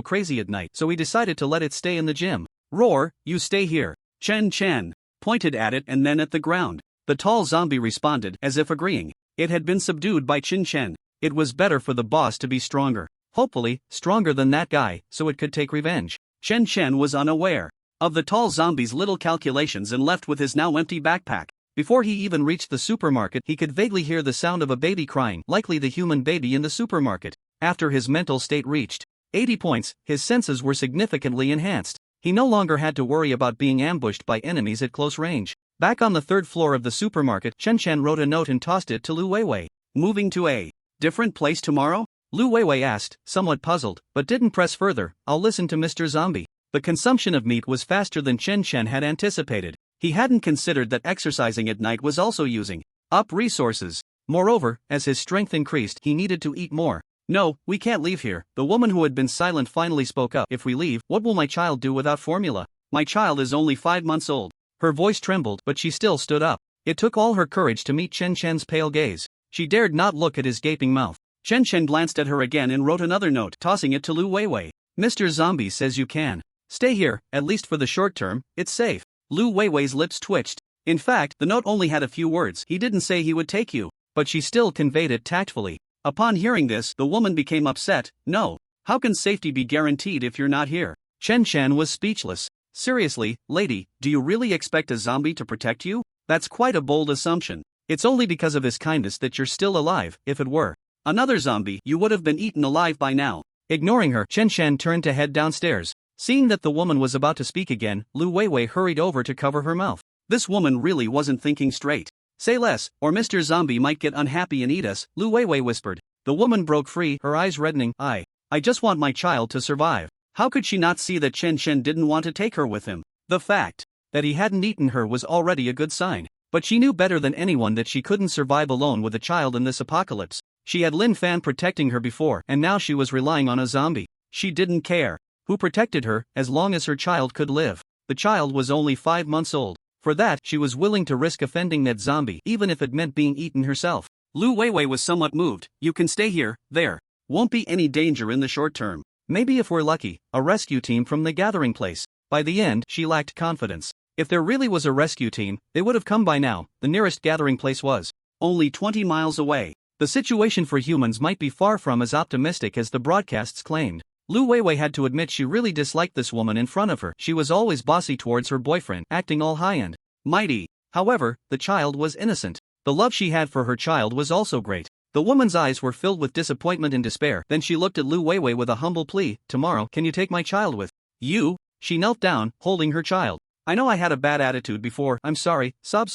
crazy at night, so he decided to let it stay in the gym. Roar, you stay here. Chen Chen pointed at it and then at the ground. The tall zombie responded, as if agreeing. It had been subdued by Chen Chen. It was better for the boss to be stronger. Hopefully, stronger than that guy, so it could take revenge. Chen Chen was unaware of the tall zombie's little calculations and left with his now empty backpack. Before he even reached the supermarket, he could vaguely hear the sound of a baby crying, likely the human baby in the supermarket. After his mental state reached 80 points, his senses were significantly enhanced. He no longer had to worry about being ambushed by enemies at close range. Back on the third floor of the supermarket, Chen Chen wrote a note and tossed it to Lu Weiwei. Moving to a different place tomorrow? Lu Weiwei asked, somewhat puzzled, but didn't press further. I'll listen to Mr. Zombie. The consumption of meat was faster than Chen Chen had anticipated. He hadn't considered that exercising at night was also using up resources. Moreover, as his strength increased, he needed to eat more. No, we can't leave here. The woman who had been silent finally spoke up. If we leave, what will my child do without formula? My child is only 5 months old. Her voice trembled, but she still stood up. It took all her courage to meet Chen Chen's pale gaze. She dared not look at his gaping mouth. Chen Chen glanced at her again and wrote another note, tossing it to Lu Weiwei. Mr. Zombie says you can stay here, at least for the short term, it's safe. Lu Weiwei's lips twitched. In fact, the note only had a few words. He didn't say he would take you, but she still conveyed it tactfully. Upon hearing this, the woman became upset. No. How can safety be guaranteed if you're not here? Chen Chen was speechless. Seriously, lady, do you really expect a zombie to protect you? That's quite a bold assumption. It's only because of his kindness that you're still alive. If it were another zombie, you would have been eaten alive by now. Ignoring her, Chen Chen turned to head downstairs. Seeing that the woman was about to speak again, Lu Weiwei hurried over to cover her mouth. This woman really wasn't thinking straight. Say less, or Mr. Zombie might get unhappy and eat us, Lu Weiwei whispered. The woman broke free, her eyes reddening. I just want my child to survive. How could she not see that Chen Chen didn't want to take her with him? The fact that he hadn't eaten her was already a good sign. But she knew better than anyone that she couldn't survive alone with a child in this apocalypse. She had Lin Fan protecting her before, and now she was relying on a zombie. She didn't care who protected her, as long as her child could live. The child was only 5 months old. For that, she was willing to risk offending that zombie, even if it meant being eaten herself. Lu Weiwei was somewhat moved. You can stay here, there won't be any danger in the short term. Maybe if we're lucky, a rescue team from the gathering place. By the end, she lacked confidence. If there really was a rescue team, they would have come by now. The nearest gathering place was only 20 miles away. The situation for humans might be far from as optimistic as the broadcasts claimed. Lu Weiwei had to admit she really disliked this woman in front of her. She was always bossy towards her boyfriend, acting all high and mighty. However, the child was innocent. The love she had for her child was also great. The woman's eyes were filled with disappointment and despair. Then she looked at Lu Weiwei with a humble plea. Tomorrow, can you take my child with you? She knelt down, holding her child. I know I had a bad attitude before. I'm sorry, sob.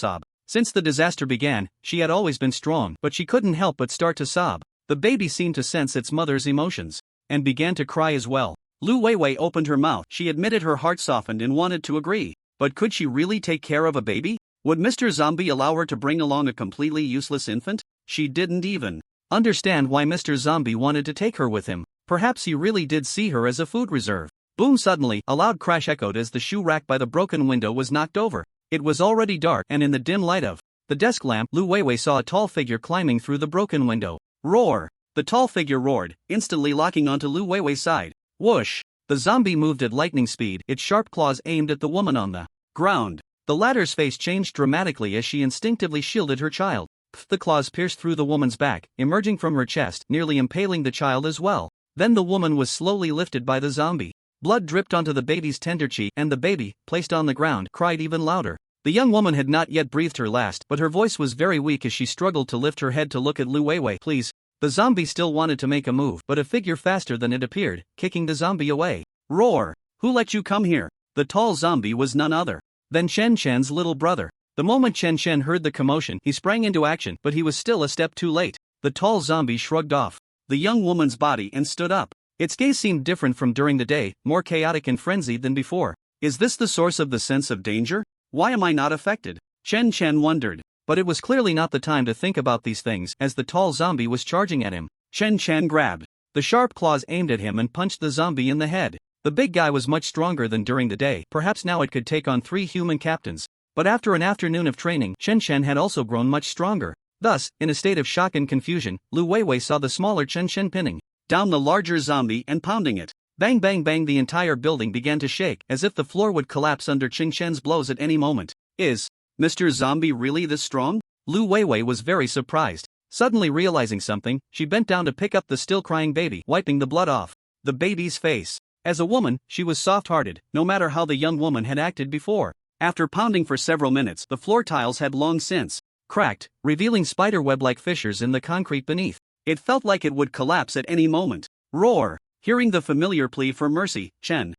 Since the disaster began, she had always been strong, but she couldn't help but start to sob. The baby seemed to sense its mother's emotions and began to cry as well. Lu Weiwei opened her mouth. She admitted her heart softened and wanted to agree. But could she really take care of a baby? Would Mr. Zombie allow her to bring along a completely useless infant? She didn't even understand why Mr. Zombie wanted to take her with him. Perhaps he really did see her as a food reserve. Boom! Suddenly, a loud crash echoed as the shoe rack by the broken window was knocked over. It was already dark, and in the dim light of the desk lamp, Lu Weiwei saw a tall figure climbing through the broken window. Roar! The tall figure roared, instantly locking onto Lu Weiwei's side. Whoosh! The zombie moved at lightning speed, its sharp claws aimed at the woman on the ground. The latter's face changed dramatically as she instinctively shielded her child. The claws pierced through the woman's back, emerging from her chest, nearly impaling the child as well. Then the woman was slowly lifted by the zombie. Blood dripped onto the baby's tender cheek, and the baby, placed on the ground, cried even louder. The young woman had not yet breathed her last, but her voice was very weak as she struggled to lift her head to look at Lu Weiwei. Please. The zombie still wanted to make a move, but a figure faster than it appeared, kicking the zombie away. Roar! Who let you come here? The tall zombie was none other than Chen Chen's little brother. The moment Chen Chen heard the commotion, he sprang into action, but he was still a step too late. The tall zombie shrugged off the young woman's body and stood up. Its gaze seemed different from during the day, more chaotic and frenzied than before. Is this the source of the sense of danger? Why am I not affected? Chen Chen wondered. But it was clearly not the time to think about these things, as the tall zombie was charging at him. Chen Chen grabbed the sharp claws aimed at him and punched the zombie in the head. The big guy was much stronger than during the day. Perhaps now it could take on 3 human captains. But after an afternoon of training, Chen Chen had also grown much stronger. Thus, in a state of shock and confusion, Lu Weiwei saw the smaller Chen Shen pinning down the larger zombie and pounding it. Bang bang bang, the entire building began to shake as if the floor would collapse under Chen Shen's blows at any moment. Is Mr. Zombie really this strong? Lu Weiwei was very surprised. Suddenly realizing something, she bent down to pick up the still crying baby, wiping the blood off the baby's face. As a woman, she was soft-hearted, no matter how the young woman had acted before. After pounding for several minutes, the floor tiles had long since cracked, revealing spiderweb-like fissures in the concrete beneath. It felt like it would collapse at any moment. Roar! Hearing the familiar plea for mercy, Chen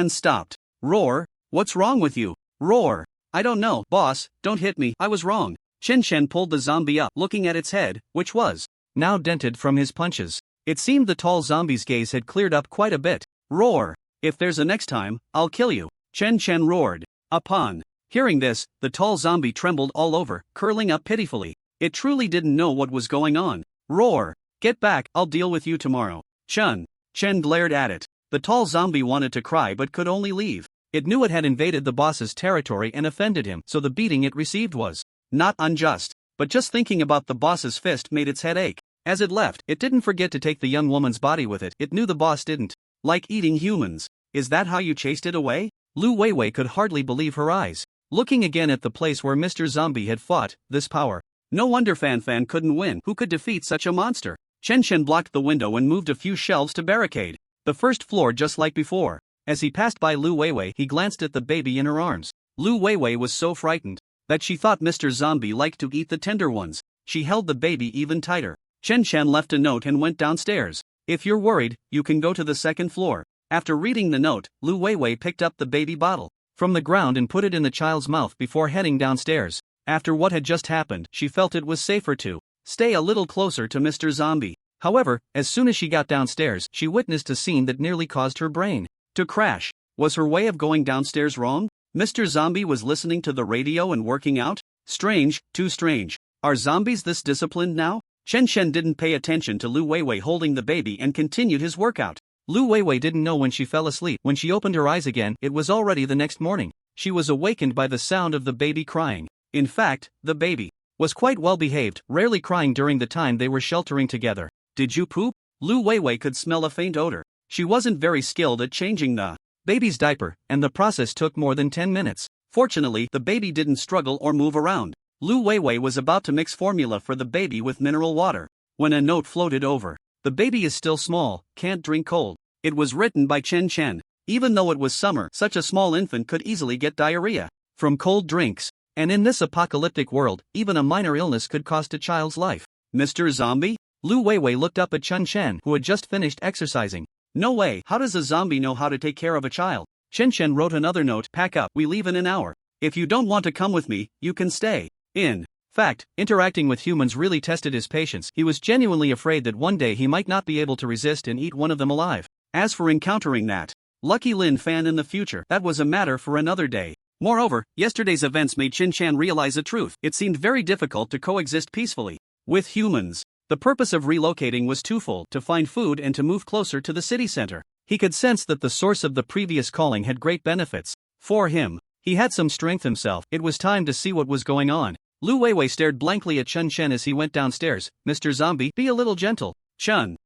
stopped. Roar! What's wrong with you? Roar! I don't know, boss, don't hit me, I was wrong. Chen pulled the zombie up, looking at its head, which was now dented from his punches. It seemed the tall zombie's gaze had cleared up quite a bit. Roar! If there's a next time, I'll kill you. Chen roared. Upon hearing this, the tall zombie trembled all over, curling up pitifully. It truly didn't know what was going on. Roar! Get back, I'll deal with you tomorrow. Chen glared at it. The tall zombie wanted to cry but could only leave. It knew it had invaded the boss's territory and offended him, so the beating it received was not unjust. But just thinking about the boss's fist made its head ache. As it left, it didn't forget to take the young woman's body with it. It knew the boss didn't like eating humans. Is that how you chased it away? Lu Weiwei could hardly believe her eyes. Looking again at the place where Mr. Zombie had fought, this power. No wonder Fan couldn't win. Who could defeat such a monster? Chen blocked the window and moved a few shelves to barricade the first floor just like before. As he passed by Lu Weiwei, he glanced at the baby in her arms. Lu Weiwei was so frightened that she thought Mr. Zombie liked to eat the tender ones. She held the baby even tighter. Chen left a note and went downstairs. If you're worried, you can go to the second floor. After reading the note, Lu Weiwei picked up the baby bottle from the ground and put it in the child's mouth before heading downstairs. After what had just happened, she felt it was safer to stay a little closer to Mr. Zombie. However, as soon as she got downstairs, she witnessed a scene that nearly caused her brain to crash. Was her way of going downstairs wrong? Mr. Zombie was listening to the radio and working out? Strange, too strange. Are zombies this disciplined now? Chen didn't pay attention to Lu Weiwei holding the baby and continued his workout. Lu Weiwei didn't know when she fell asleep. When she opened her eyes again, it was already the next morning. She was awakened by the sound of the baby crying. In fact, the baby was quite well behaved, rarely crying during the time they were sheltering together. Did you poop? Lu Weiwei could smell a faint odor. She wasn't very skilled at changing the baby's diaper, and the process took more than 10 minutes. Fortunately, the baby didn't struggle or move around. Lu Weiwei was about to mix formula for the baby with mineral water when a note floated over. The baby is still small, can't drink cold. It was written by Chen. Even though it was summer, such a small infant could easily get diarrhea from cold drinks. And in this apocalyptic world, even a minor illness could cost a child's life. Mr. Zombie? Lu Weiwei looked up at Chen, who had just finished exercising. No way, how does a zombie know how to take care of a child? Chen wrote another note, pack up, we leave in an hour. If you don't want to come with me, you can stay. In fact, interacting with humans really tested his patience. He was genuinely afraid that one day he might not be able to resist and eat one of them alive. As for encountering that lucky Lin Fan in the future, that was a matter for another day. Moreover, yesterday's events made Chen realize a truth. It seemed very difficult to coexist peacefully with humans. The purpose of relocating was twofold: to find food and to move closer to the city center. He could sense that the source of the previous calling had great benefits for him. He had some strength himself. It was time to see what was going on. Lu Weiwei stared blankly at Chen as he went downstairs. Mr. Zombie, be a little gentle. Chen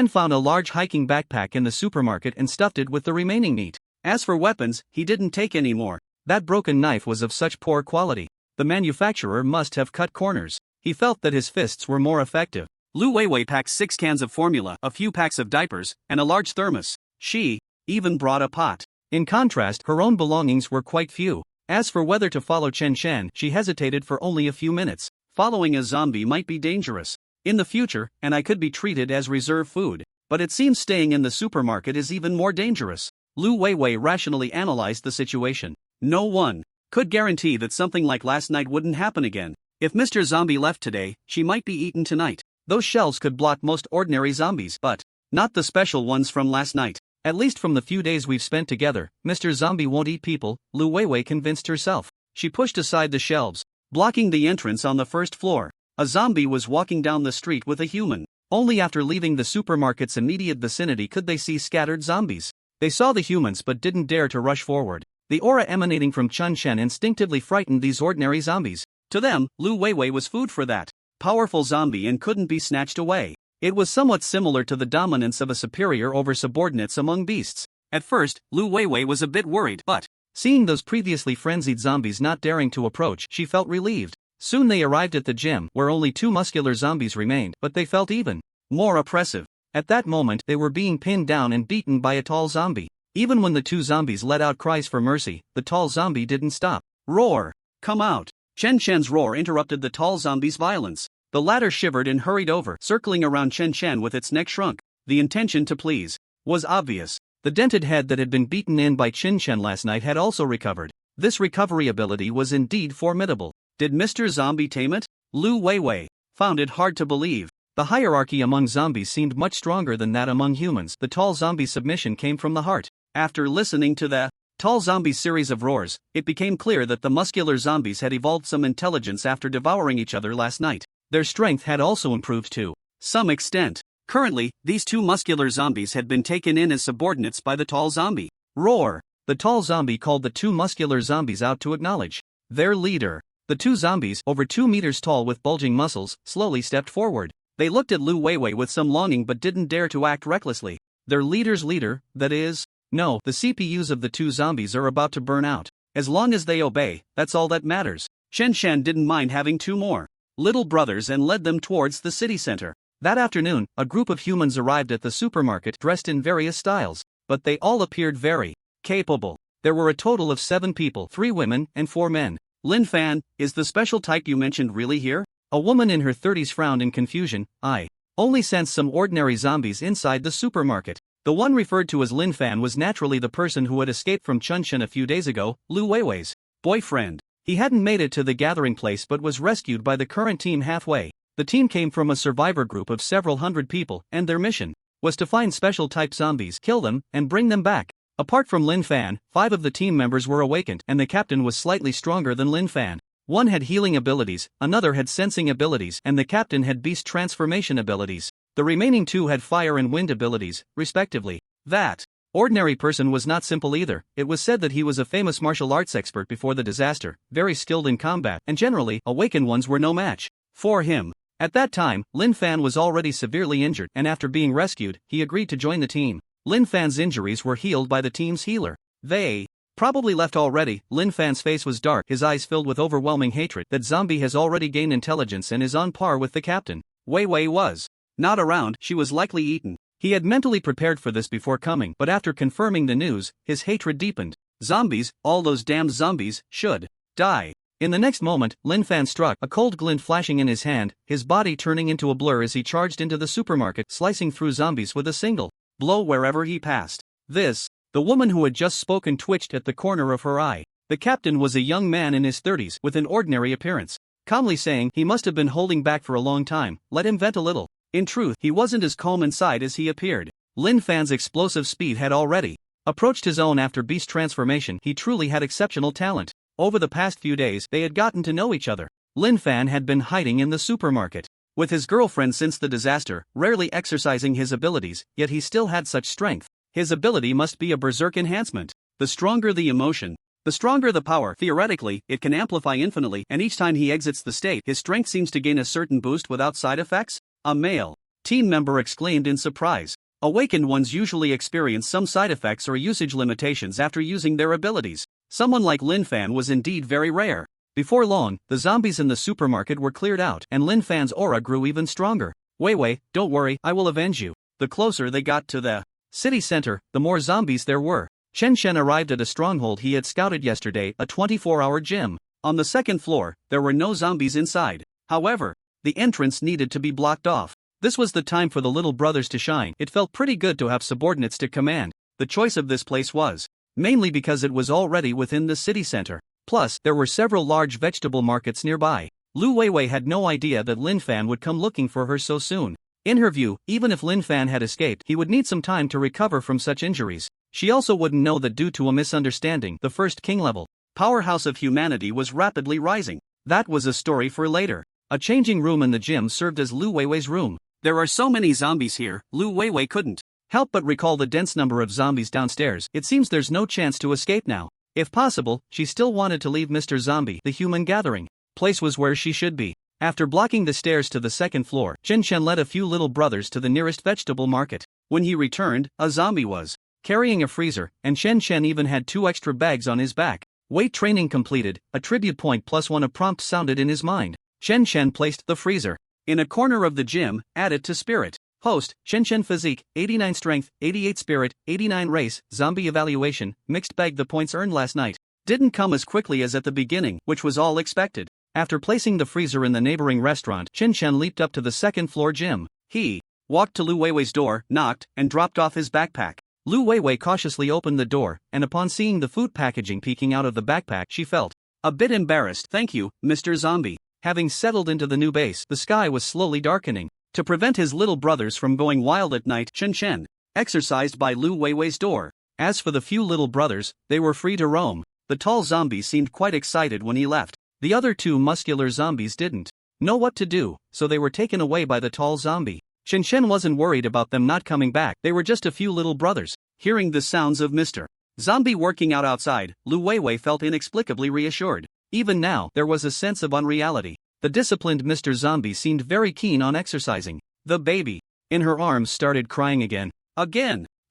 found a large hiking backpack in the supermarket and stuffed it with the remaining meat. As for weapons, he didn't take any more. That broken knife was of such poor quality. The manufacturer must have cut corners. He felt that his fists were more effective. Lu Weiwei packed 6 cans of formula, a few packs of diapers, and a large thermos. She even brought a pot. In contrast, her own belongings were quite few. As for whether to follow Chen, she hesitated for only a few minutes. Following a zombie might be dangerous in the future, and I could be treated as reserve food. But it seems staying in the supermarket is even more dangerous. Lu Weiwei rationally analyzed the situation. No one could guarantee that something like last night wouldn't happen again. If Mr. Zombie left today, she might be eaten tonight. Those shelves could block most ordinary zombies, but not the special ones from last night. At least from the few days we've spent together, Mr. Zombie won't eat people, Lu Weiwei convinced herself. She pushed aside the shelves, blocking the entrance on the first floor. A zombie was walking down the street with a human. Only after leaving the supermarket's immediate vicinity could they see scattered zombies. They saw the humans but didn't dare to rush forward. The aura emanating from Chen instinctively frightened these ordinary zombies. To them, Lu Weiwei was food for that powerful zombie and couldn't be snatched away. It was somewhat similar to the dominance of a superior over subordinates among beasts. At first, Lu Weiwei was a bit worried, but seeing those previously frenzied zombies not daring to approach, she felt relieved. Soon they arrived at the gym, where only 2 muscular zombies remained, but they felt even more oppressive. At that moment, they were being pinned down and beaten by a tall zombie. Even when the 2 zombies let out cries for mercy, the tall zombie didn't stop. Roar! Come out! Chen Chen's roar interrupted the tall zombie's violence. The latter shivered and hurried over, circling around Chen Chen with its neck shrunk. The intention to please was obvious. The dented head that had been beaten in by Chen Chen last night had also recovered. This recovery ability was indeed formidable. Did Mr. Zombie tame it? Lu Weiwei found it hard to believe. The hierarchy among zombies seemed much stronger than that among humans. The tall zombie's submission came from the heart. After listening to the tall zombie's series of roars, it became clear that the muscular zombies had evolved some intelligence after devouring each other last night. Their strength had also improved to some extent. Currently, these 2 muscular zombies had been taken in as subordinates by the tall zombie. Roar! The tall zombie called the 2 muscular zombies out to acknowledge their leader. The 2 zombies, over 2 meters tall with bulging muscles, slowly stepped forward. They looked at Lu Weiwei with some longing but didn't dare to act recklessly. Their leader's leader, that is? No, the CPUs of the 2 zombies are about to burn out. As long as they obey, that's all that matters. Chen Chen didn't mind having 2 more little brothers and led them towards the city center. That afternoon, a group of humans arrived at the supermarket dressed in various styles, but they all appeared very capable. There were a total of 7 people, 3 women and 4 men. Lin Fan, is the special type you mentioned really here? A woman in her 30s frowned in confusion. I only sensed some ordinary zombies inside the supermarket. The one referred to as Lin Fan was naturally the person who had escaped from Chunshan a few days ago, Lu Weiwei's boyfriend. He hadn't made it to the gathering place but was rescued by the current team halfway. The team came from a survivor group of several hundred people, and their mission was to find special type zombies, kill them, and bring them back. Apart from Lin Fan, 5 of the team members were awakened, and the captain was slightly stronger than Lin Fan. One had healing abilities, another had sensing abilities, and the captain had beast transformation abilities. The remaining 2 had fire and wind abilities, respectively. That ordinary person was not simple either. It was said that he was a famous martial arts expert before the disaster, very skilled in combat, and generally, awakened ones were no match for him. At that time, Lin Fan was already severely injured, and after being rescued, he agreed to join the team. Lin Fan's injuries were healed by the team's healer. They probably left already. Lin Fan's face was dark, his eyes filled with overwhelming hatred. That zombie has already gained intelligence and is on par with the captain. Wei Wei was not around, she was likely eaten. He had mentally prepared for this before coming, but after confirming the news, his hatred deepened. Zombies, all those damned zombies, should die. In the next moment, Lin Fan struck, a cold glint flashing in his hand, his body turning into a blur as he charged into the supermarket, slicing through zombies with a single blow wherever he passed. The woman who had just spoken twitched at the corner of her eye. The captain was a young man in his 30s, with an ordinary appearance. Calmly saying, he must have been holding back for a long time, let him vent a little. In truth, he wasn't as calm inside as he appeared. Lin Fan's explosive speed had already approached his own after beast transformation. He truly had exceptional talent. Over the past few days, they had gotten to know each other. Lin Fan had been hiding in the supermarket with his girlfriend since the disaster, rarely exercising his abilities, yet he still had such strength. His ability must be a berserk enhancement. The stronger the emotion, the stronger the power. Theoretically, it can amplify infinitely, and each time he exits the state, his strength seems to gain a certain boost without side effects. A male team member exclaimed in surprise. Awakened ones usually experience some side effects or usage limitations after using their abilities. Someone like Lin Fan was indeed very rare. Before long, the zombies in the supermarket were cleared out, and Lin Fan's aura grew even stronger. Wei Wei, don't worry, I will avenge you. The closer they got to the city center, the more zombies there were. Chen Chen arrived at a stronghold he had scouted yesterday, a 24-hour gym. On the second floor, there were no zombies inside. However, the entrance needed to be blocked off. This was the time for the little brothers to shine. It felt pretty good to have subordinates to command. The choice of this place was mainly because it was already within the city center. Plus, there were several large vegetable markets nearby. Lu Weiwei had no idea that Lin Fan would come looking for her so soon. In her view, even if Lin Fan had escaped, he would need some time to recover from such injuries. She also wouldn't know that due to a misunderstanding, the first king-level powerhouse of humanity was rapidly rising. That was a story for later. A changing room in the gym served as Lu Weiwei's room. There are so many zombies here, Lu Weiwei couldn't help but recall the dense number of zombies downstairs. It seems there's no chance to escape now. If possible, she still wanted to leave Mr. Zombie, the human gathering place was where she should be. After blocking the stairs to the second floor, Chen Chen led a few little brothers to the nearest vegetable market. When he returned, a zombie was carrying a freezer, and Chen Chen even had 2 extra bags on his back. Weight training completed, a tribute point +1 a prompt sounded in his mind. Chen Chen placed the freezer in a corner of the gym, added to spirit. Host, Chen Chen physique, 89 strength, 88 spirit, 89 race, zombie evaluation, mixed bag. The points earned last night didn't come as quickly as at the beginning, which was all expected. After placing the freezer in the neighboring restaurant, Chen Chen leaped up to the second floor gym. He walked to Lu Weiwei's door, knocked, and dropped off his backpack. Lu Weiwei cautiously opened the door, and upon seeing the food packaging peeking out of the backpack, she felt a bit embarrassed. Thank you, Mr. Zombie. Having settled into the new base, the sky was slowly darkening. To prevent his little brothers from going wild at night, Chen Chen exercised by Lu Weiwei's door. As for the few little brothers, they were free to roam. The tall zombie seemed quite excited when he left. The other 2 muscular zombies didn't know what to do, so they were taken away by the tall zombie. Chen Chen wasn't worried about them not coming back, they were just a few little brothers. Hearing the sounds of Mr. Zombie working out outside, Lu Weiwei felt inexplicably reassured. Even now, there was a sense of unreality. The disciplined Mr. Zombie seemed very keen on exercising. The baby in her arms started crying again.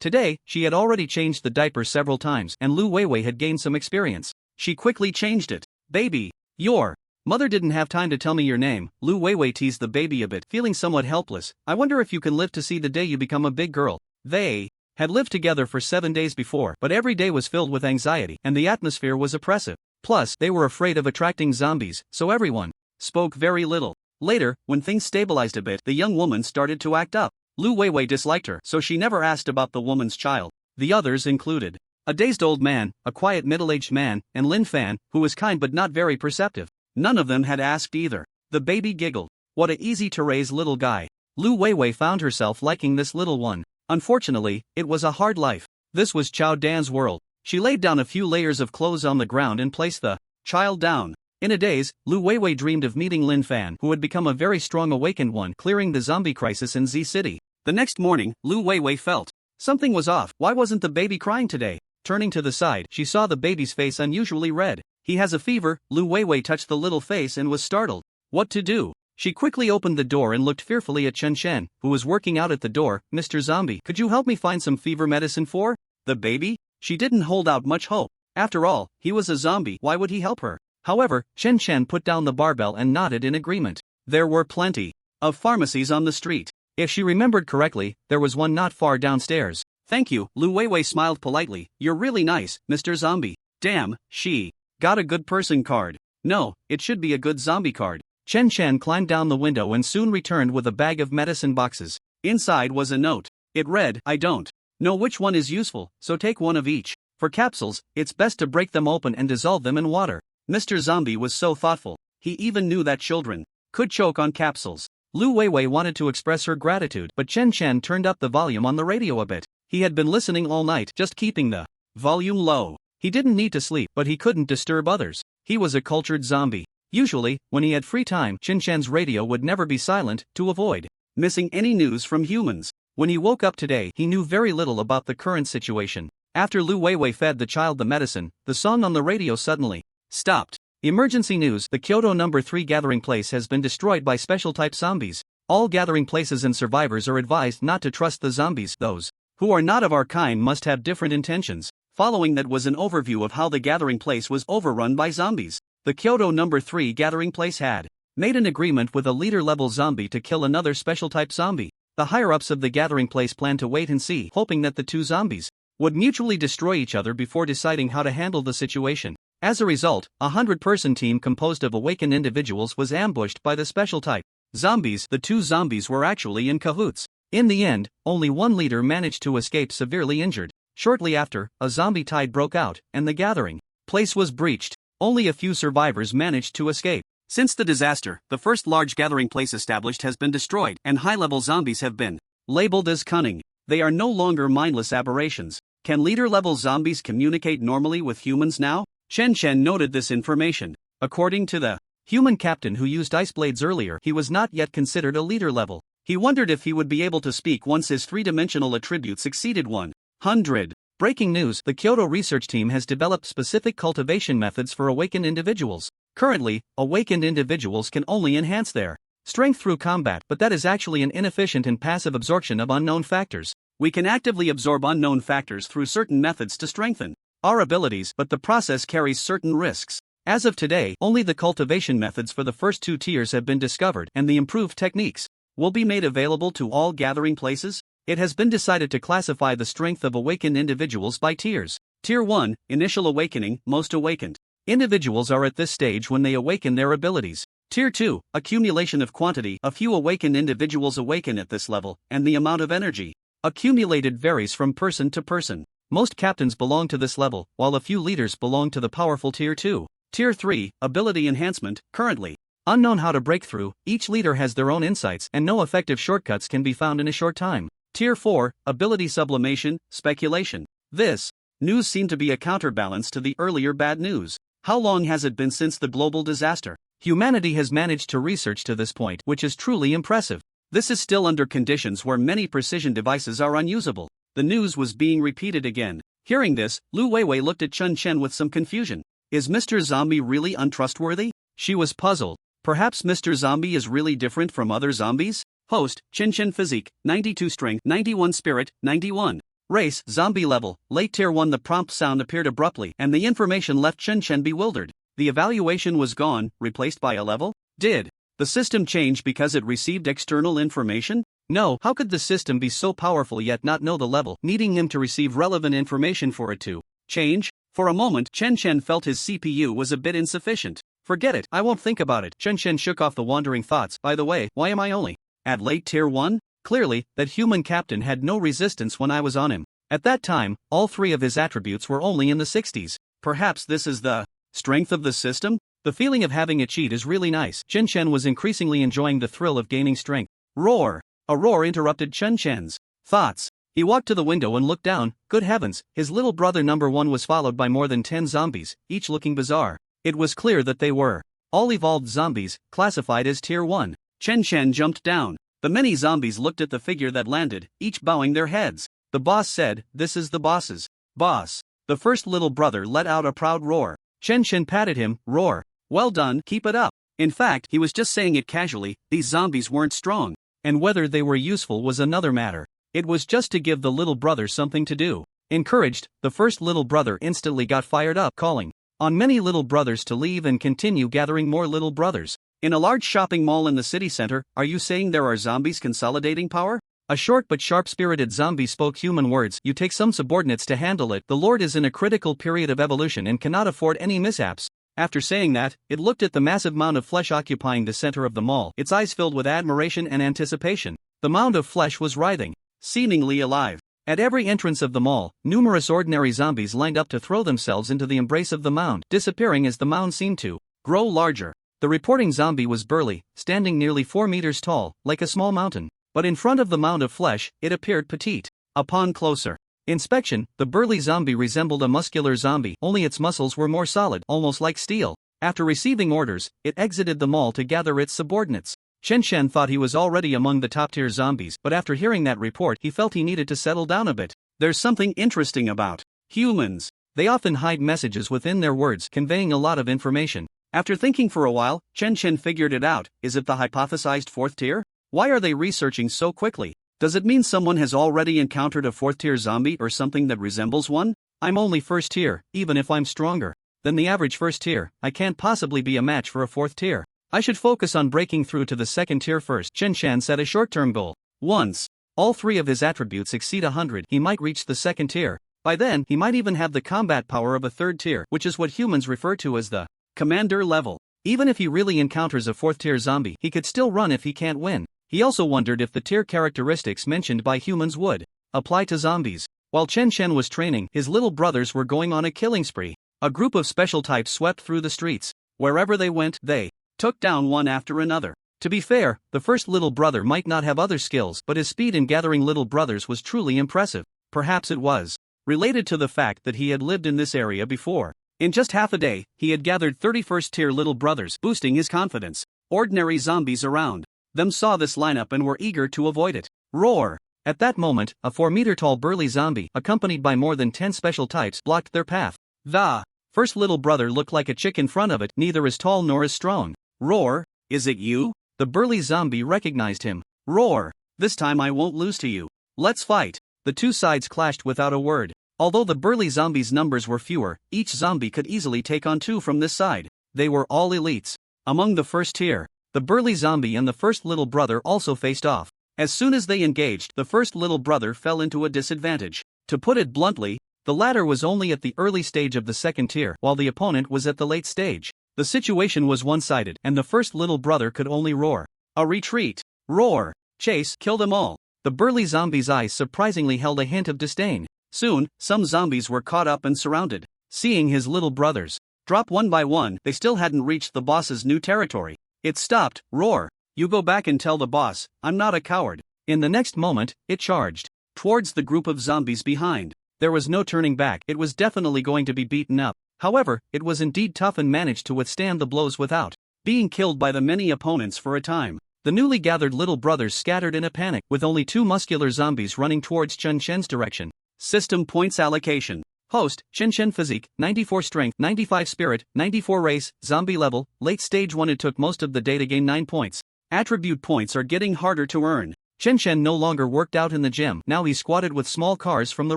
Today, she had already changed the diaper several times, and Lu Weiwei had gained some experience. She quickly changed it. Baby, your mother didn't have time to tell me your name. Lu Weiwei teased the baby a bit, feeling somewhat helpless. I wonder if you can live to see the day you become a big girl. They had lived together for 7 days before, but every day was filled with anxiety, and the atmosphere was oppressive. Plus, they were afraid of attracting zombies, so everyone spoke very little. Later, when things stabilized a bit, the young woman started to act up. Lu Weiwei disliked her, so she never asked about the woman's child. The others included a dazed old man, a quiet middle-aged man, and Lin Fan, who was kind but not very perceptive. None of them had asked either. The baby giggled. What a easy-to-raise little guy. Lu Weiwei found herself liking this little one. Unfortunately, it was a hard life. This was Chao Dan's world. She laid down a few layers of clothes on the ground and placed the child down. In a daze, Lu Weiwei dreamed of meeting Lin Fan, who had become a very strong awakened one, clearing the zombie crisis in Z City. The next morning, Lu Weiwei felt something was off. Why wasn't the baby crying today? Turning to the side, she saw the baby's face unusually red. He has a fever. Lu Weiwei touched the little face and was startled. What to do? She quickly opened the door and looked fearfully at Chen Chen, who was working out at the door. Mr. Zombie, could you help me find some fever medicine for the baby? She didn't hold out much hope. After all, he was a zombie. Why would he help her? However, Chen Chen put down the barbell and nodded in agreement. There were plenty of pharmacies on the street. If she remembered correctly, there was one not far downstairs. Thank you, Lu Weiwei smiled politely. You're really nice, Mr. Zombie. Damn, she got a good person card. No, it should be a good zombie card. Chen Chen climbed down the window and soon returned with a bag of medicine boxes. Inside was a note. It read, I don't know which one is useful, so take one of each. For capsules, it's best to break them open and dissolve them in water. Mr. Zombie was so thoughtful. He even knew that children could choke on capsules. Lu Weiwei wanted to express her gratitude, but Chen Chen turned up the volume on the radio a bit. He had been listening all night, just keeping the volume low. He didn't need to sleep, but he couldn't disturb others. He was a cultured zombie. Usually, when he had free time, Chen Chen's radio would never be silent, to avoid missing any news from humans. When he woke up today, he knew very little about the current situation. After Lu Weiwei fed the child the medicine, the song on the radio suddenly stopped. Emergency news: the Kyoto No. 3 gathering place has been destroyed by special-type zombies. All gathering places and survivors are advised not to trust the zombies. Those who are not of our kind must have different intentions. Following that was an overview of how the gathering place was overrun by zombies. The Kyoto No. 3 gathering place had made an agreement with a leader-level zombie to kill another special-type zombie. The higher-ups of the gathering place planned to wait and see, hoping that the two zombies would mutually destroy each other before deciding how to handle the situation. As a result, a 100-person team composed of awakened individuals was ambushed by the special-type zombies. The two zombies were actually in cahoots. In the end, only one leader managed to escape severely injured. Shortly after, a zombie tide broke out, and the gathering place was breached. Only a few survivors managed to escape. Since the disaster, the first large gathering place established has been destroyed, and high-level zombies have been labeled as cunning. They are no longer mindless aberrations. Can leader-level zombies communicate normally with humans now? Chen Chen noted this information. According to the human captain who used ice blades earlier, he was not yet considered a leader level. He wondered if he would be able to speak once his three-dimensional attributes exceeded 100. Breaking news: the Kyoto research team has developed specific cultivation methods for awakened individuals. Currently, awakened individuals can only enhance their strength through combat, but that is actually an inefficient and passive absorption of unknown factors. We can actively absorb unknown factors through certain methods to strengthen our abilities, but the process carries certain risks. As of today, only the cultivation methods for the first 2 tiers have been discovered, and the improved techniques will be made available to all gathering places. It has been decided to classify the strength of awakened individuals by tiers. Tier 1, Initial Awakening, Most Awakened. Individuals are at this stage when they awaken their abilities. Tier 2, Accumulation of Quantity. A few awakened individuals awaken at this level, and the amount of energy accumulated varies from person to person. Most captains belong to this level, while a few leaders belong to the powerful Tier 2. Tier 3, Ability Enhancement. Currently unknown how to break through, each leader has their own insights, and no effective shortcuts can be found in a short time. Tier 4, Ability Sublimation, Speculation. This news seemed to be a counterbalance to the earlier bad news. How long has it been since the global disaster? Humanity has managed to research to this point, which is truly impressive. This is still under conditions where many precision devices are unusable. The news was being repeated again. Hearing this, Lu Weiwei looked at Chen Chen with some confusion. Is Mr. Zombie really untrustworthy? She was puzzled. Perhaps Mr. Zombie is really different from other zombies? Host, Chen Chen Physique, 92 Strength, 91 Spirit, 91. Race, Zombie Level, Late Tier 1. The prompt sound appeared abruptly, and the information left Chen Chen bewildered. The evaluation was gone, replaced by a level? Did the system change because it received external information? No. How could the system be so powerful yet not know the level, needing him to receive relevant information for it to change? For a moment, Chen Chen felt his CPU was a bit insufficient. Forget it, I won't think about it. Chen Chen shook off the wandering thoughts. By the way, why am I only at late tier 1? Clearly, that human captain had no resistance when I was on him. At that time, all 3 of his attributes were only in the 60s. Perhaps this is the strength of the system? The feeling of having a cheat is really nice. Chen Chen was increasingly enjoying the thrill of gaining strength. Roar! A roar interrupted Chen Chen's thoughts. He walked to the window and looked down. Good heavens, his little brother number 1 was followed by more than 10 zombies, each looking bizarre. It was clear that they were all evolved zombies, classified as Tier 1. Chen Chen jumped down. The many zombies looked at the figure that landed, each bowing their heads. The boss said, "This is the boss's boss." The first little brother let out a proud roar. Chen Chen patted him. Roar. Well done, keep it up. In fact, he was just saying it casually. These zombies weren't strong, and whether they were useful was another matter. It was just to give the little brother something to do. Encouraged, the first little brother instantly got fired up, calling on many little brothers to leave and continue gathering more little brothers. In a large shopping mall in the city center, are you saying there are zombies consolidating power? A short but sharp-spirited zombie spoke human words. You take some subordinates to handle it. The Lord is in a critical period of evolution and cannot afford any mishaps. After saying that, it looked at the massive mound of flesh occupying the center of the mall, its eyes filled with admiration and anticipation. The mound of flesh was writhing, seemingly alive. At every entrance of the mall, numerous ordinary zombies lined up to throw themselves into the embrace of the mound, disappearing as the mound seemed to grow larger. The reporting zombie was burly, standing nearly 4 meters tall, like a small mountain. But in front of the mound of flesh, it appeared petite. Upon closer inspection, the burly zombie resembled a muscular zombie, only its muscles were more solid, almost like steel. After receiving orders, it exited the mall to gather its subordinates. Chen Chen thought he was already among the top-tier zombies, but after hearing that report, he felt he needed to settle down a bit. There's something interesting about humans. They often hide messages within their words, conveying a lot of information. After thinking for a while, Chen Chen figured it out. Is it the hypothesized 4th tier? Why are they researching so quickly? Does it mean someone has already encountered a 4th tier zombie or something that resembles one? I'm only 1st tier, even if I'm stronger than the average 1st tier, I can't possibly be a match for a 4th tier. I should focus on breaking through to the 2nd tier first. Chen Chen set a short-term goal. Once all 3 of his attributes exceed 100, he might reach the 2nd tier. By then, he might even have the combat power of a 3rd tier, which is what humans refer to as the commander level. Even if he really encounters a 4th tier zombie, he could still run if he can't win. He also wondered if the tier characteristics mentioned by humans would apply to zombies. While Chen Chen was training, his little brothers were going on a killing spree. A group of special types swept through the streets. Wherever they went, they took down one after another. To be fair, the first little brother might not have other skills, but his speed in gathering little brothers was truly impressive. Perhaps it was related to the fact that he had lived in this area before. In just half a day, he had gathered 31st tier little brothers, boosting his confidence. Ordinary zombies around them saw this lineup and were eager to avoid it. Roar! At that moment, a 4-meter tall burly zombie, accompanied by more than 10 special types, blocked their path. The First little brother looked like a chick in front of it, neither as tall nor as strong. Roar, is it you? The burly zombie recognized him. Roar, this time I won't lose to you. Let's fight. The two sides clashed without a word. Although the burly zombies' numbers were fewer, each zombie could easily take on two from this side. They were all elites. Among the first tier, the burly zombie and the first little brother also faced off. As soon as they engaged, the first little brother fell into a disadvantage. To put it bluntly, the latter was only at the early stage of the second tier, while the opponent was at the late stage. The situation was one-sided, and the first little brother could only roar. A retreat. Roar. Chase, kill them all. The burly zombie's eyes surprisingly held a hint of disdain. Soon, some zombies were caught up and surrounded. Seeing his little brothers drop one by one, they still hadn't reached the boss's new territory. It stopped. Roar. You go back and tell the boss, I'm not a coward. In the next moment, it charged towards the group of zombies behind. There was no turning back. It was definitely going to be beaten up. However, it was indeed tough and managed to withstand the blows without being killed by the many opponents for a time. The newly gathered little brothers scattered in a panic, with only two muscular zombies running towards Chen Shen's direction. System points allocation. Host, Chen Shen physique, 94 strength, 95 spirit, 94 race, zombie level, late stage 1. It took most of the day to gain 9 points. Attribute points are getting harder to earn. Chen Shen no longer worked out in the gym, now he squatted with small cars from the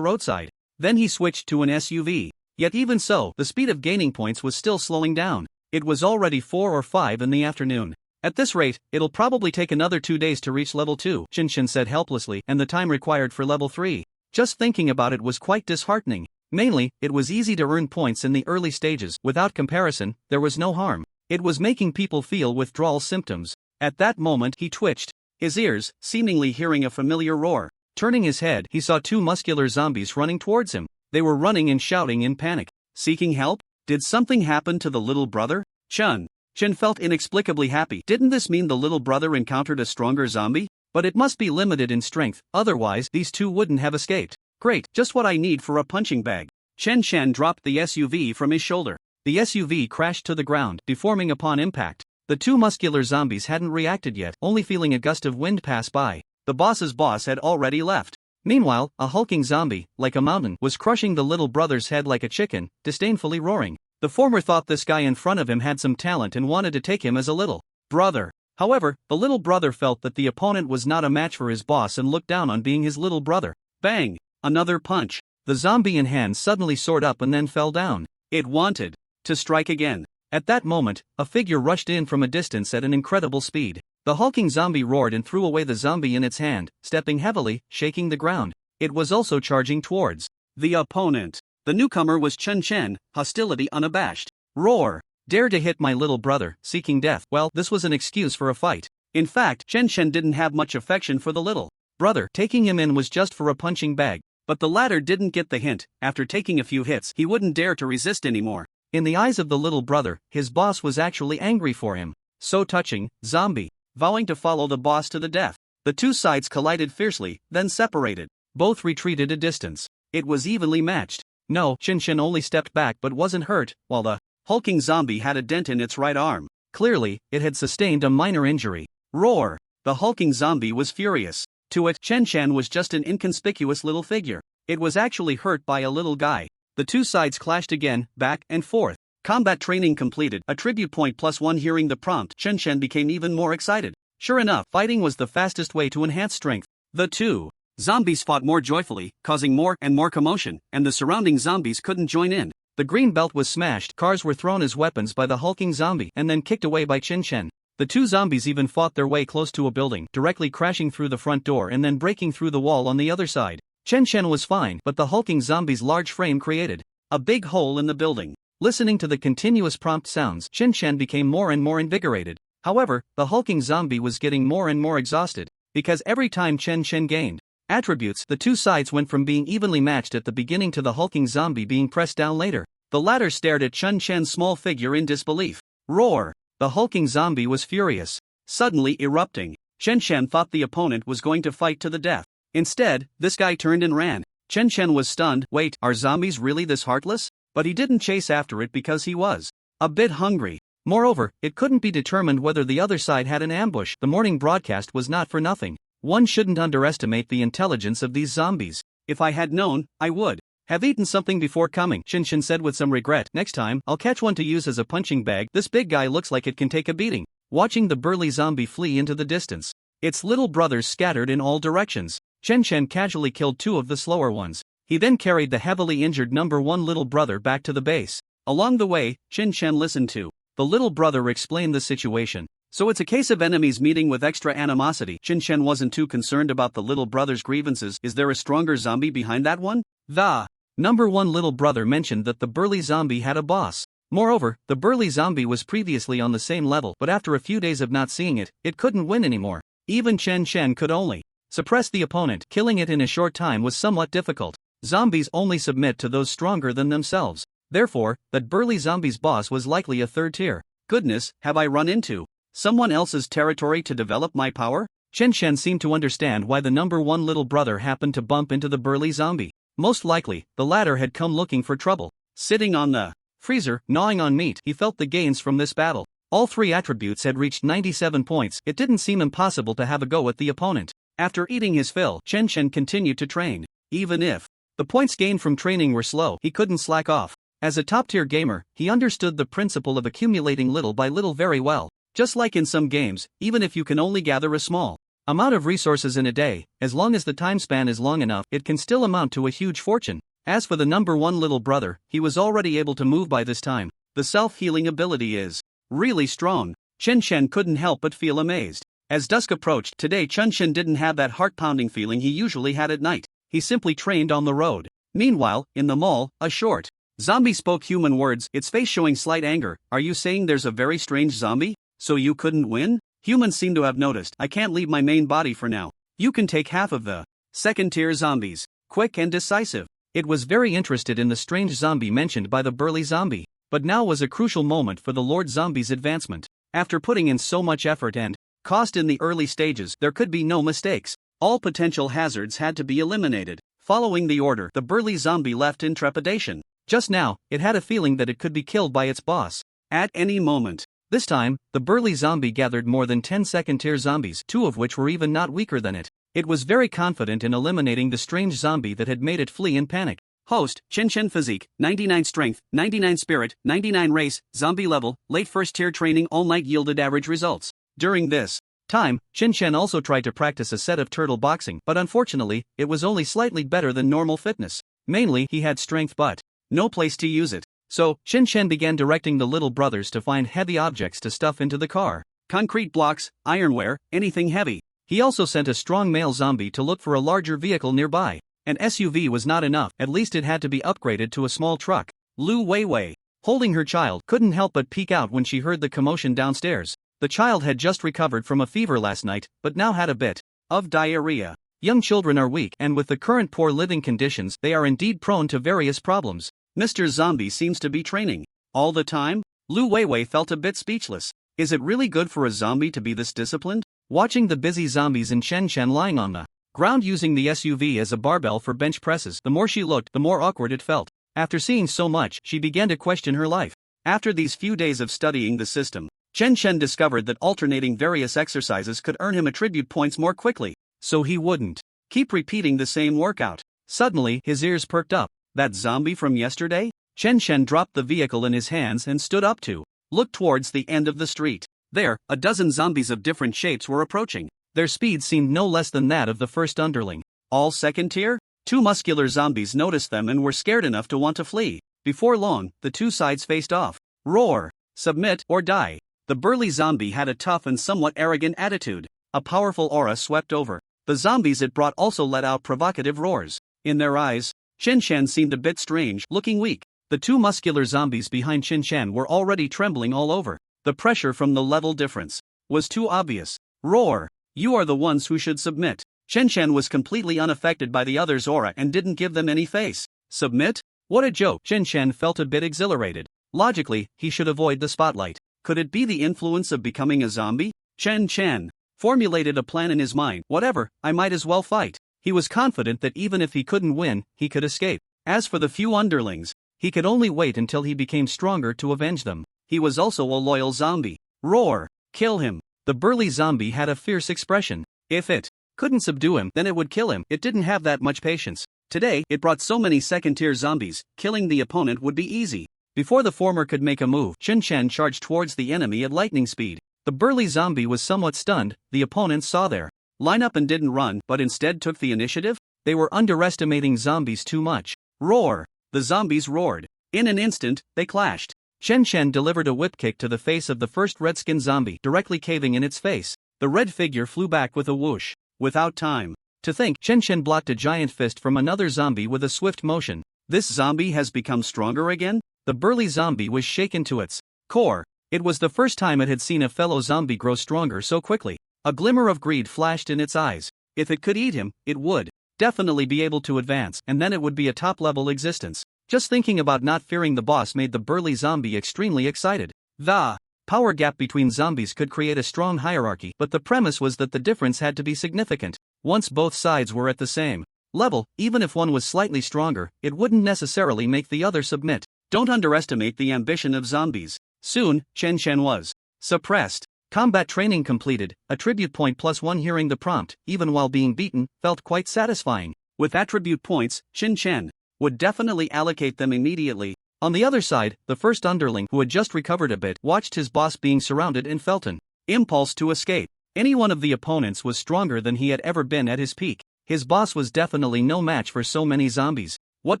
roadside. Then he switched to an SUV. Yet even so, the speed of gaining points was still slowing down. It was already 4 or 5 in the afternoon. At this rate, it'll probably take another 2 days to reach level 2, Chen Shen said helplessly, and the time required for level 3. Just thinking about it was quite disheartening. Mainly, it was easy to earn points in the early stages. Without comparison, there was no harm. It was making people feel withdrawal symptoms. At that moment he twitched his ears, seemingly hearing a familiar roar. Turning his head, he saw two muscular zombies running towards him. They were running and shouting in panic. Seeking help? Did something happen to the little brother? Chen felt inexplicably happy. Didn't this mean the little brother encountered a stronger zombie? But it must be limited in strength, otherwise these two wouldn't have escaped. Great, just what I need for a punching bag. Chen Shen dropped the SUV from his shoulder. The SUV crashed to the ground, deforming upon impact. The two muscular zombies hadn't reacted yet, only feeling a gust of wind pass by. The boss's boss had already left. Meanwhile, a hulking zombie, like a mountain, was crushing the little brother's head like a chicken, disdainfully roaring. The former thought this guy in front of him had some talent and wanted to take him as a little brother. However, the little brother felt that the opponent was not a match for his boss and looked down on being his little brother. Bang! Another punch. The zombie in hand suddenly soared up and then fell down. It wanted to strike again. At that moment, a figure rushed in from a distance at an incredible speed. The hulking zombie roared and threw away the zombie in its hand, stepping heavily, shaking the ground. It was also charging towards the opponent. The newcomer was Chen Shen, hostility unabashed. Roar! Dare to hit my little brother, seeking death. Well, this was an excuse for a fight. In fact, Chen Shen didn't have much affection for the little brother. Taking him in was just for a punching bag. But the latter didn't get the hint. After taking a few hits, he wouldn't dare to resist anymore. In the eyes of the little brother, his boss was actually angry for him. So touching, zombie, vowing to follow the boss to the death. The two sides collided fiercely, then separated. Both retreated a distance. It was evenly matched. No, Chen Shen only stepped back but wasn't hurt, while the hulking zombie had a dent in its right arm. Clearly, it had sustained a minor injury. Roar! The hulking zombie was furious. To it, Chen Shen was just an inconspicuous little figure. It was actually hurt by a little guy. The two sides clashed again, back and forth. Combat training completed. Attribute point +1. Hearing the prompt, Chen Shen became even more excited. Sure enough, fighting was the fastest way to enhance strength. The two zombies fought more joyfully, causing more and more commotion, and the surrounding zombies couldn't join in. The green belt was smashed, cars were thrown as weapons by the hulking zombie and then kicked away by Chen Shen. The two zombies even fought their way close to a building, directly crashing through the front door and then breaking through the wall on the other side. Chen Shen was fine, but the hulking zombie's large frame created a big hole in the building. Listening to the continuous prompt sounds, Chen Shen became more and more invigorated. However, the hulking zombie was getting more and more exhausted, because every time Chen Shen gained attributes, the two sides went from being evenly matched at the beginning to the hulking zombie being pressed down later. The latter stared at Chen Shen's small figure in disbelief. Roar! The hulking zombie was furious, suddenly erupting. Chen Shen thought the opponent was going to fight to the death. Instead, this guy turned and ran. Chen Shen was stunned. Wait, are zombies really this heartless? But he didn't chase after it because he was a bit hungry. Moreover, it couldn't be determined whether the other side had an ambush. The morning broadcast was not for nothing. One shouldn't underestimate the intelligence of these zombies. If I had known, I would Have eaten something before coming, Shinshin said with some regret. Next time, I'll catch one to use as a punching bag. This big guy looks like it can take a beating. Watching the burly zombie flee into the distance, its little brothers scattered in all directions. Chen casually killed 2 of the slower ones. He then carried the heavily injured number 1 little brother back to the base. Along the way, Chen listened to the little brother explain the situation. So it's a case of enemies meeting with extra animosity. Chen wasn't too concerned about the little brother's grievances. Is there a stronger zombie behind that one? The number 1 little brother mentioned that the burly zombie had a boss. Moreover, the burly zombie was previously on the same level, but after a few days of not seeing it, it couldn't win anymore. Even Chen could only suppress the opponent. Killing it in a short time was somewhat difficult. Zombies only submit to those stronger than themselves. Therefore, that burly zombie's boss was likely a 3rd tier. Goodness, have I run into someone else's territory to develop my power? Chen seemed to understand why the number 1 little brother happened to bump into the burly zombie. Most likely, the latter had come looking for trouble. Sitting on the freezer, gnawing on meat, he felt the gains from this battle. All 3 attributes had reached 97 points. It didn't seem impossible to have a go at the opponent. After eating his fill, Chen continued to train. Even if the points gained from training were slow, he couldn't slack off. As a top-tier gamer, he understood the principle of accumulating little by little very well. Just like in some games, even if you can only gather a small amount of resources in a day, as long as the time span is long enough, it can still amount to a huge fortune. As for the number 1 little brother, he was already able to move by this time. The self-healing ability is really strong. Chen couldn't help but feel amazed. As dusk approached, today Chen didn't have that heart-pounding feeling he usually had at night. He simply trained on the road. Meanwhile, in the mall, a short zombie spoke human words, its face showing slight anger. Are you saying there's a very strange zombie? So you couldn't win? Humans seem to have noticed. I can't leave my main body for now. You can take half of the 2nd-tier zombies. Quick and decisive. It was very interested in the strange zombie mentioned by the burly zombie. But now was a crucial moment for the Lord Zombie's advancement. After putting in so much effort and cost in the early stages, there could be no mistakes. All potential hazards had to be eliminated. Following the order, the burly zombie left in trepidation. Just now, it had a feeling that it could be killed by its boss at any moment. This time, the burly zombie gathered more than 10 2nd-tier zombies, 2 of which were even not weaker than it. It was very confident in eliminating the strange zombie that had made it flee in panic. Host, Chen physique, 99 strength, 99 spirit, 99 race, zombie level, late 1st-tier training all night yielded average results. During this time, Chen also tried to practice a set of turtle boxing, but unfortunately, it was only slightly better than normal fitness. Mainly, he had strength but no place to use it. So, Chen began directing the little brothers to find heavy objects to stuff into the car. Concrete blocks, ironware, anything heavy. He also sent a strong male zombie to look for a larger vehicle nearby. An SUV was not enough, at least it had to be upgraded to a small truck. Lu Weiwei, holding her child, couldn't help but peek out when she heard the commotion downstairs. The child had just recovered from a fever last night, but now had a bit of diarrhea. Young children are weak, and with the current poor living conditions, they are indeed prone to various problems. Mr. Zombie seems to be training all the time. Lu Weiwei felt a bit speechless. Is it really good for a zombie to be this disciplined? Watching the busy zombies and Chen lying on the ground using the SUV as a barbell for bench presses, the more she looked, the more awkward it felt. After seeing so much, she began to question her life. After these few days of studying the system, Chen discovered that alternating various exercises could earn him attribute points more quickly, so he wouldn't keep repeating the same workout. Suddenly, his ears perked up. That zombie from yesterday? Chen dropped the vehicle in his hands and stood up to look towards the end of the street. There, a dozen zombies of different shapes were approaching. Their speed seemed no less than that of the first underling. All 2nd tier? 2 muscular zombies noticed them and were scared enough to want to flee. Before long, the 2 sides faced off. Roar! Submit or die. The burly zombie had a tough and somewhat arrogant attitude. A powerful aura swept over the zombies it brought, also let out provocative roars. In their eyes, Chen seemed a bit strange, looking weak. The 2 muscular zombies behind Chen were already trembling all over. The pressure from the level difference was too obvious. Roar! You are the ones who should submit. Chen was completely unaffected by the others' aura and didn't give them any face. Submit? What a joke! Chen felt a bit exhilarated. Logically, he should avoid the spotlight. Could it be the influence of becoming a zombie? Chen formulated a plan in his mind. Whatever, I might as well fight. He was confident that even if he couldn't win, he could escape. As for the few underlings, he could only wait until he became stronger to avenge them. He was also a loyal zombie. Roar! Kill him! The burly zombie had a fierce expression. If it couldn't subdue him, then it would kill him. It didn't have that much patience. Today, it brought so many second-tier zombies, killing the opponent would be easy. Before the former could make a move, Chen Chen charged towards the enemy at lightning speed. The burly zombie was somewhat stunned. The opponents saw their lineup and didn't run, but instead took the initiative. They were underestimating zombies too much. Roar! The zombies roared. In an instant, they clashed. Chen Chen delivered a whip kick to the face of the first redskin zombie, directly caving in its face. The red figure flew back with a whoosh. Without time to think, Chen Chen blocked a giant fist from another zombie with a swift motion. This zombie has become stronger again? The burly zombie was shaken to its core. It was the first time it had seen a fellow zombie grow stronger so quickly. A glimmer of greed flashed in its eyes. If it could eat him, it would definitely be able to advance, and then it would be a top-level existence. Just thinking about not fearing the boss made the burly zombie extremely excited. The power gap between zombies could create a strong hierarchy, but the premise was that the difference had to be significant. Once both sides were at the same level, even if one was slightly stronger, it wouldn't necessarily make the other submit. Don't underestimate the ambition of zombies. Soon, Chen Chen was suppressed. Combat training completed, attribute point +1. Hearing the prompt, even while being beaten, felt quite satisfying. With attribute points, Chen Chen would definitely allocate them immediately. On the other side, the first underling, who had just recovered a bit, watched his boss being surrounded and felt an impulse to escape. Any one of the opponents was stronger than he had ever been at his peak. His boss was definitely no match for so many zombies. What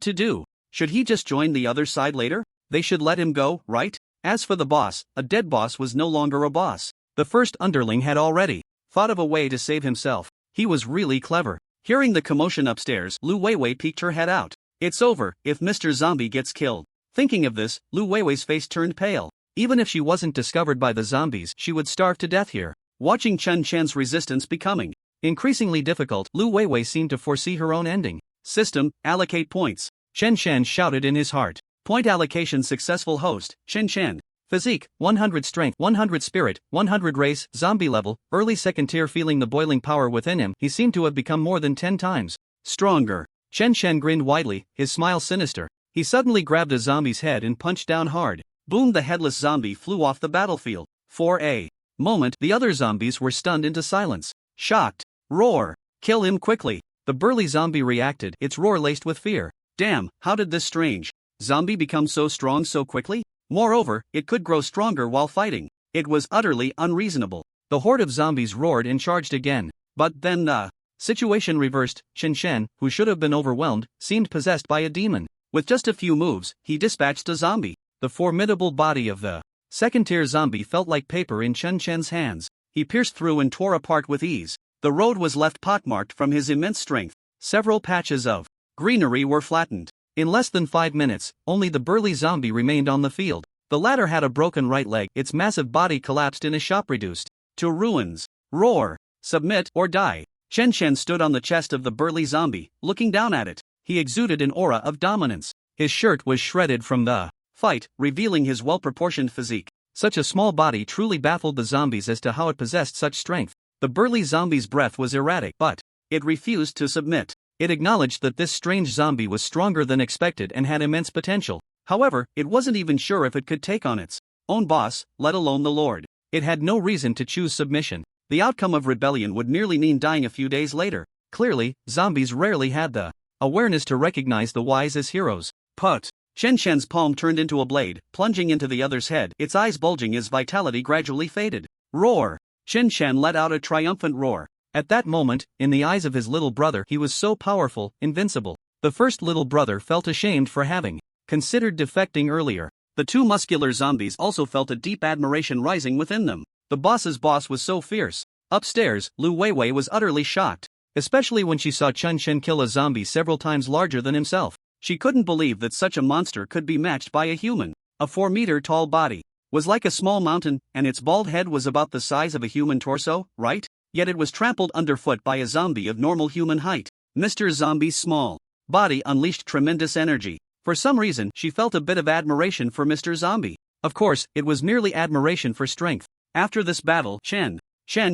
to do? Should he just join the other side later? They should let him go, right? As for the boss, a dead boss was no longer a boss. The first underling had already thought of a way to save himself. He was really clever. Hearing the commotion upstairs, Lu Weiwei peeked her head out. It's over if Mr. Zombie gets killed. Thinking of this, Lu Weiwei's face turned pale. Even if she wasn't discovered by the zombies, she would starve to death here. Watching Chen Chen's resistance becoming increasingly difficult, Lu Weiwei seemed to foresee her own ending. System, allocate points. Chen Chen shouted in his heart. Point allocation successful. Host, Chen Chen. Physique, 100 strength, 100 spirit, 100 race, zombie level, early second tier. Feeling the boiling power within him, he seemed to have become more than 10 times stronger. Chen Chen grinned widely, his smile sinister. He suddenly grabbed a zombie's head and punched down hard. Boom! The headless zombie flew off the battlefield. For a moment, the other zombies were stunned into silence. Shocked. Roar! Kill him quickly. The burly zombie reacted, its roar laced with fear. Damn, how did this strange zombie become so strong so quickly? Moreover, it could grow stronger while fighting. It was utterly unreasonable. The horde of zombies roared and charged again. But then the situation reversed. Chen Chen, who should have been overwhelmed, seemed possessed by a demon. With just a few moves, he dispatched a zombie. The formidable body of the second-tier zombie felt like paper in Chen Chen's hands. He pierced through and tore apart with ease. The road was left pockmarked from his immense strength. Several patches of greenery were flattened. In less than 5 minutes, only the burly zombie remained on the field. The latter had a broken right leg, its massive body collapsed in a shop, reduced to ruins. Roar! Submit or die. Chen Chen stood on the chest of the burly zombie, looking down at it. He exuded an aura of dominance. His shirt was shredded from the fight, revealing his well-proportioned physique. Such a small body truly baffled the zombies as to how it possessed such strength. The burly zombie's breath was erratic, but it refused to submit. It acknowledged that this strange zombie was stronger than expected and had immense potential. However, it wasn't even sure if it could take on its own boss, let alone the Lord. It had no reason to choose submission. The outcome of rebellion would merely mean dying a few days later. Clearly, zombies rarely had the awareness to recognize the wise as heroes. Put. Chen Chen's palm turned into a blade, plunging into the other's head, its eyes bulging as vitality gradually faded. Roar! Chen Chen let out a triumphant roar. At that moment, in the eyes of his little brother, he was so powerful, invincible. The first little brother felt ashamed for having considered defecting earlier. The two muscular zombies also felt a deep admiration rising within them. The boss's boss was so fierce. Upstairs, Lu Weiwei was utterly shocked, especially when she saw Chen Chen kill a zombie several times larger than himself. She couldn't believe that such a monster could be matched by a human. A 4-meter-tall body was like a small mountain, and its bald head was about the size of a human torso, right? Yet it was trampled underfoot by a zombie of normal human height. Mr. Zombie's small body unleashed tremendous energy. For some reason, she felt a bit of admiration for Mr. Zombie. Of course, it was merely admiration for strength. After this battle, Chen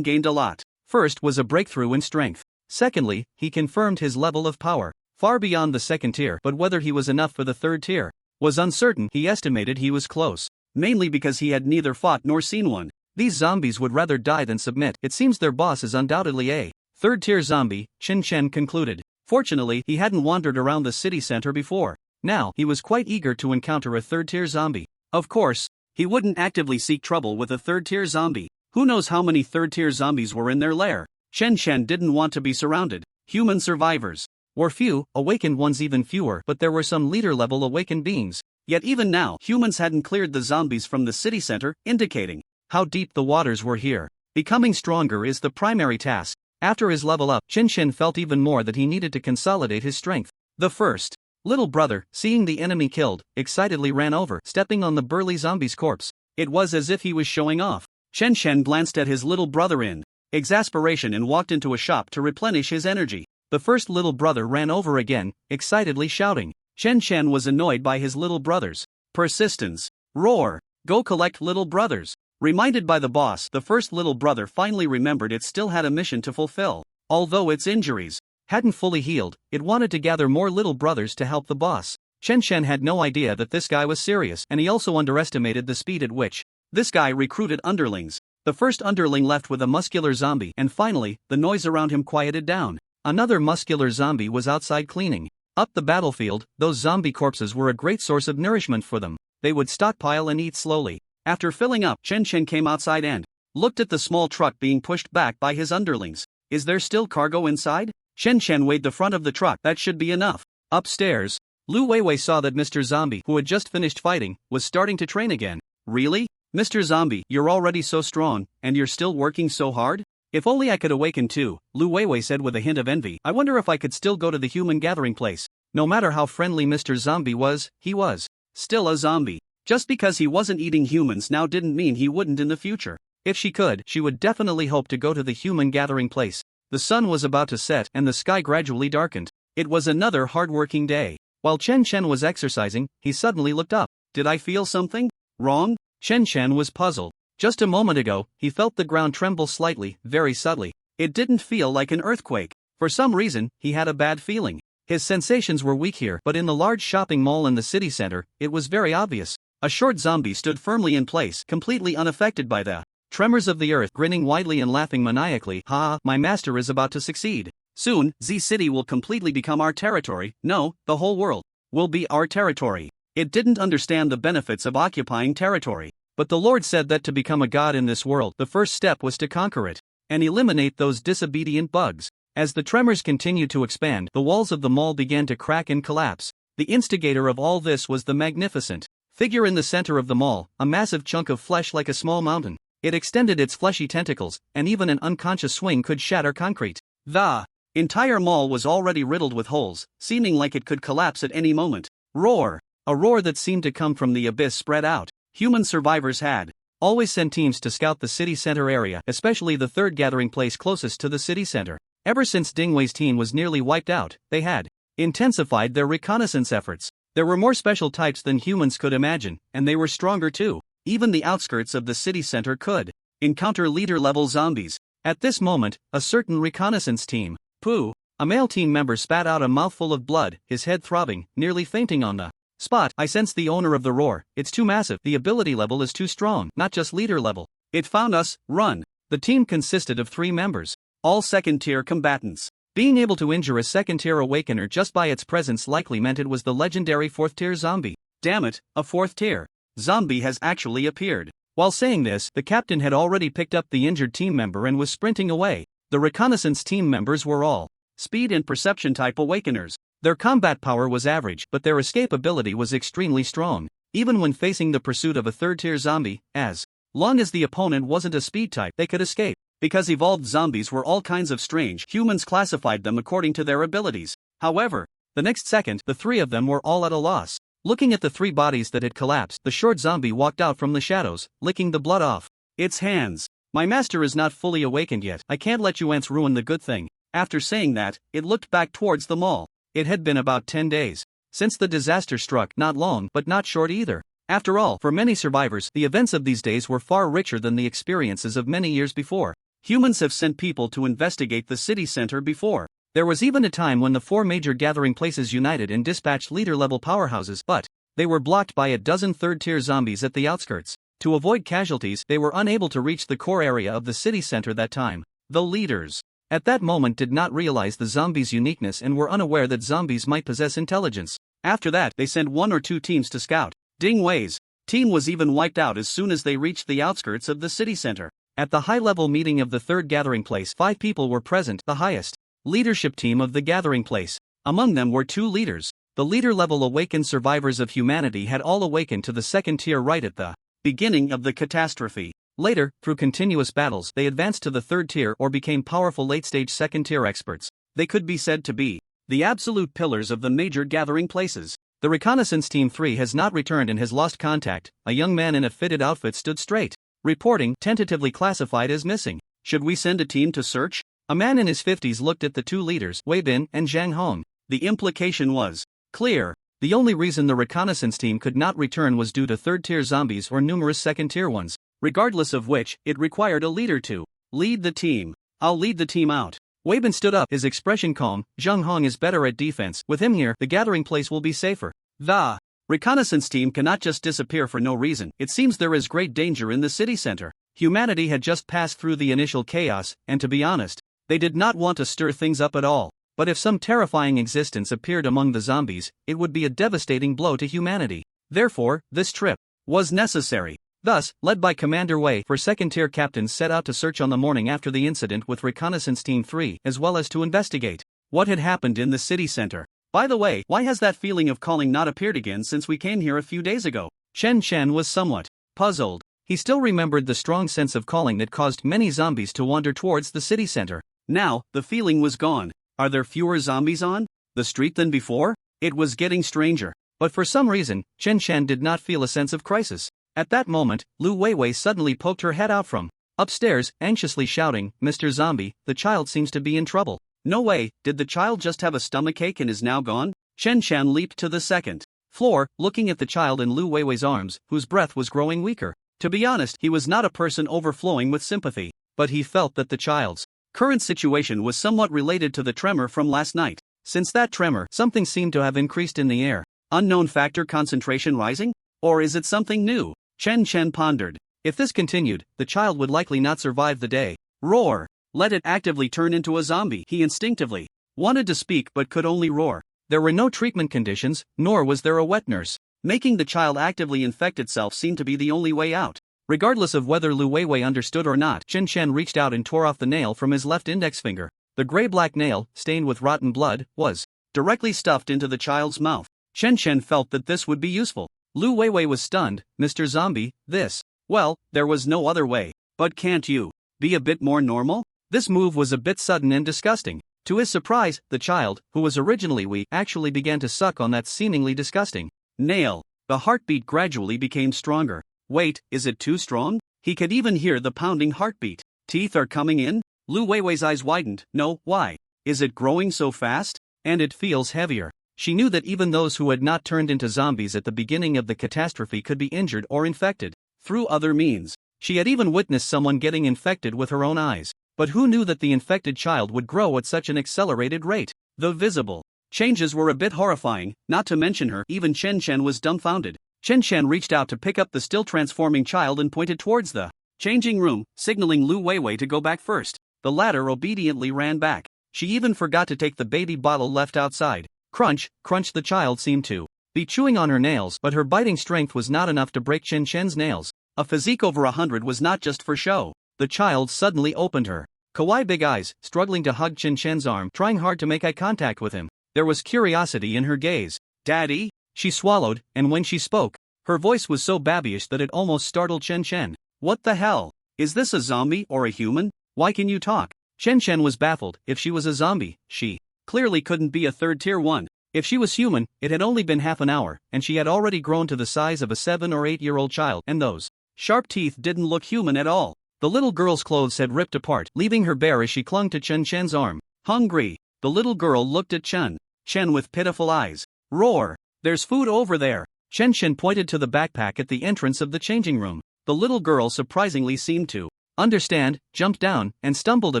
gained a lot. First was a breakthrough in strength. Secondly, he confirmed his level of power, far beyond the second tier, but whether he was enough for the third tier was uncertain. He estimated he was close, mainly because he had neither fought nor seen one. These zombies would rather die than submit. It seems their boss is undoubtedly a third-tier zombie, Chen Chen concluded. Fortunately, he hadn't wandered around the city center before. Now, he was quite eager to encounter a third-tier zombie. Of course, he wouldn't actively seek trouble with a third-tier zombie. Who knows how many third-tier zombies were in their lair? Chen Chen didn't want to be surrounded. Human survivors were few, awakened ones even fewer, but there were some leader-level awakened beings. Yet even now, humans hadn't cleared the zombies from the city center, indicating how deep the waters were here. Becoming stronger is the primary task. After his level up, Chen Chen felt even more that he needed to consolidate his strength. The first little brother, seeing the enemy killed, excitedly ran over, stepping on the burly zombie's corpse. It was as if he was showing off. Chen Chen glanced at his little brother in exasperation and walked into a shop to replenish his energy. The first little brother ran over again, excitedly shouting. Chen Chen was annoyed by his little brother's persistence. Roar! Go collect little brothers. Reminded by the boss, the first little brother finally remembered it still had a mission to fulfill. Although its injuries hadn't fully healed, it wanted to gather more little brothers to help the boss. Chen Chen had no idea that this guy was serious, and he also underestimated the speed at which this guy recruited underlings. The first underling left with a muscular zombie, and finally, the noise around him quieted down. Another muscular zombie was outside cleaning up the battlefield. Those zombie corpses were a great source of nourishment for them. They would stockpile and eat slowly. After filling up, Chen Chen came outside and looked at the small truck being pushed back by his underlings. Is there still cargo inside? Chen Chen weighed the front of the truck. That should be enough. Upstairs, Lu Weiwei saw that Mr. Zombie, who had just finished fighting, was starting to train again. Really? Mr. Zombie, you're already so strong, and you're still working so hard? If only I could awaken too, Lu Weiwei said with a hint of envy. I wonder if I could still go to the human gathering place. No matter how friendly Mr. Zombie was, he was still a zombie. Just because he wasn't eating humans now didn't mean he wouldn't in the future. If she could, she would definitely hope to go to the human gathering place. The sun was about to set and the sky gradually darkened. It was another hard-working day. While Chen Chen was exercising, he suddenly looked up. Did I feel something wrong? Chen Chen was puzzled. Just a moment ago, he felt the ground tremble slightly, very subtly. It didn't feel like an earthquake. For some reason, he had a bad feeling. His sensations were weak here, but in the large shopping mall in the city center, it was very obvious. A short zombie stood firmly in place, completely unaffected by the tremors of the earth, grinning widely and laughing maniacally. Ha, my master is about to succeed. Soon, Z City will completely become our territory. No, the whole world will be our territory. It didn't understand the benefits of occupying territory. But the Lord said that to become a god in this world, the first step was to conquer it and eliminate those disobedient bugs. As the tremors continued to expand, the walls of the mall began to crack and collapse. The instigator of all this was the magnificent figure in the center of the mall, a massive chunk of flesh like a small mountain. It extended its fleshy tentacles, and even an unconscious swing could shatter concrete. The entire mall was already riddled with holes, seeming like it could collapse at any moment. Roar! A roar that seemed to come from the abyss spread out. Human survivors had always sent teams to scout the city center area, especially the third gathering place closest to the city center. Ever since Ding Wei's team was nearly wiped out, they had intensified their reconnaissance efforts. There were more special types than humans could imagine, and they were stronger too. Even the outskirts of the city center could encounter leader-level zombies. At this moment, a certain reconnaissance team, Pooh, a male team member, spat out a mouthful of blood, his head throbbing, nearly fainting on the spot. I sense the owner of the roar. It's too massive. The ability level is too strong, not just leader level. It found us. Run. The team consisted of 3 members, all second-tier combatants. Being able to injure a second-tier awakener just by its presence likely meant it was the legendary 4th-tier zombie. Damn it, a 4th-tier zombie has actually appeared. While saying this, the captain had already picked up the injured team member and was sprinting away. The reconnaissance team members were all speed and perception type awakeners. Their combat power was average, but their escape ability was extremely strong. Even when facing the pursuit of a 3rd-tier zombie, as long as the opponent wasn't a speed type, they could escape. Because evolved zombies were all kinds of strange, humans classified them according to their abilities. However, the next second, the 3 of them were all at a loss. Looking at the 3 bodies that had collapsed, the short zombie walked out from the shadows, licking the blood off its hands. My master is not fully awakened yet. I can't let you ants ruin the good thing. After saying that, it looked back towards the mall. It had been about 10 days since the disaster struck, not long, but not short either. After all, for many survivors, the events of these days were far richer than the experiences of many years before. Humans have sent people to investigate the city center before. There was even a time when the 4 major gathering places united and dispatched leader-level powerhouses, but they were blocked by a dozen 3rd-tier zombies at the outskirts. To avoid casualties, they were unable to reach the core area of the city center that time. The leaders at that moment did not realize the zombies' uniqueness and were unaware that zombies might possess intelligence. After that, they sent 1 or 2 teams to scout. Ding Wei's team was even wiped out as soon as they reached the outskirts of the city center. At the high-level meeting of the third gathering place, 5 people were present, the highest leadership team of the gathering place. Among them were 2 leaders. The leader-level awakened survivors of humanity had all awakened to the second tier right at the beginning of the catastrophe. Later, through continuous battles, they advanced to the third tier or became powerful late-stage second-tier experts. They could be said to be the absolute pillars of the major gathering places. The reconnaissance team 3 has not returned and has lost contact. A young man in a fitted outfit stood straight, reporting, tentatively classified as missing. Should we send a team to search? A man in his 50s looked at the 2 leaders, Wei Bin and Zhang Hong. The implication was clear. The only reason the reconnaissance team could not return was due to third-tier zombies or numerous second-tier ones, regardless of which, it required a leader to lead the team. I'll lead the team out. Wei Bin stood up, his expression calm. Zhang Hong is better at defense. With him here, the gathering place will be safer. The reconnaissance team cannot just disappear for no reason. It seems there is great danger in the city center. Humanity had just passed through the initial chaos, and to be honest, they did not want to stir things up at all. But if some terrifying existence appeared among the zombies, it would be a devastating blow to humanity. Therefore, this trip was necessary. Thus, led by Commander Wei, 4 second-tier captains set out to search on the morning after the incident with Reconnaissance Team 3, as well as to investigate what had happened in the city center. By the way, why has that feeling of calling not appeared again since we came here a few days ago? Chen Chen was somewhat puzzled. He still remembered the strong sense of calling that caused many zombies to wander towards the city center. Now, the feeling was gone. Are there fewer zombies on the street than before? It was getting stranger. But for some reason, Chen Chen did not feel a sense of crisis. At that moment, Lu Weiwei suddenly poked her head out from upstairs, anxiously shouting, "Mr. Zombie, the child seems to be in trouble." No way, did the child just have a stomachache and is now gone? Chen Chen leaped to the second floor, looking at the child in Lu Weiwei's arms, whose breath was growing weaker. To be honest, he was not a person overflowing with sympathy, but he felt that the child's current situation was somewhat related to the tremor from last night. Since that tremor, something seemed to have increased in the air. Unknown factor concentration rising? Or is it something new? Chen Chen pondered. If this continued, the child would likely not survive the day. Roar! Let it actively turn into a zombie. He instinctively wanted to speak but could only roar. There were no treatment conditions, nor was there a wet nurse. Making the child actively infect itself seemed to be the only way out. Regardless of whether Lu Weiwei understood or not, Chen Chen reached out and tore off the nail from his left index finger. The gray-black nail, stained with rotten blood, was directly stuffed into the child's mouth. Chen Chen felt that this would be useful. Lu Weiwei was stunned. "Mr. Zombie, this..." Well, there was no other way. "But can't you be a bit more normal?" This move was a bit sudden and disgusting. To his surprise, the child, who was originally weak, actually began to suck on that seemingly disgusting nail. The heartbeat gradually became stronger. Wait, is it too strong? He could even hear the pounding heartbeat. Teeth are coming in? Lu Weiwei's eyes widened. No, why? Is it growing so fast? And it feels heavier. She knew that even those who had not turned into zombies at the beginning of the catastrophe could be injured or infected through other means. She had even witnessed someone getting infected with her own eyes. But who knew that the infected child would grow at such an accelerated rate? The visible changes were a bit horrifying, not to mention her. Even Chen Chen was dumbfounded. Chen Chen reached out to pick up the still transforming child and pointed towards the changing room, signaling Lu Weiwei to go back first. The latter obediently ran back. She even forgot to take the baby bottle left outside. Crunch, crunch. The child seemed to be chewing on her nails, but her biting strength was not enough to break Chen Chen's nails. A physique over 100 was not just for show. The child suddenly opened her kawaii big eyes, struggling to hug Chen Chen's arm, trying hard to make eye contact with him. There was curiosity in her gaze. "Daddy?" She swallowed, and when she spoke, her voice was so babyish that it almost startled Chen Chen. "What the hell? Is this a zombie or a human? Why can you talk?" Chen Chen was baffled. If she was a zombie, she clearly couldn't be a third-tier one. If she was human, it had only been half an hour, and she had already grown to the size of a 7 or 8-year-old child, and those sharp teeth didn't look human at all. The little girl's clothes had ripped apart, leaving her bare as she clung to Chen Chen's arm. "Hungry?" The little girl looked at Chen Chen with pitiful eyes. "Roar! There's food over there." Chen Chen pointed to the backpack at the entrance of the changing room. The little girl surprisingly seemed to understand, jumped down, and stumbled a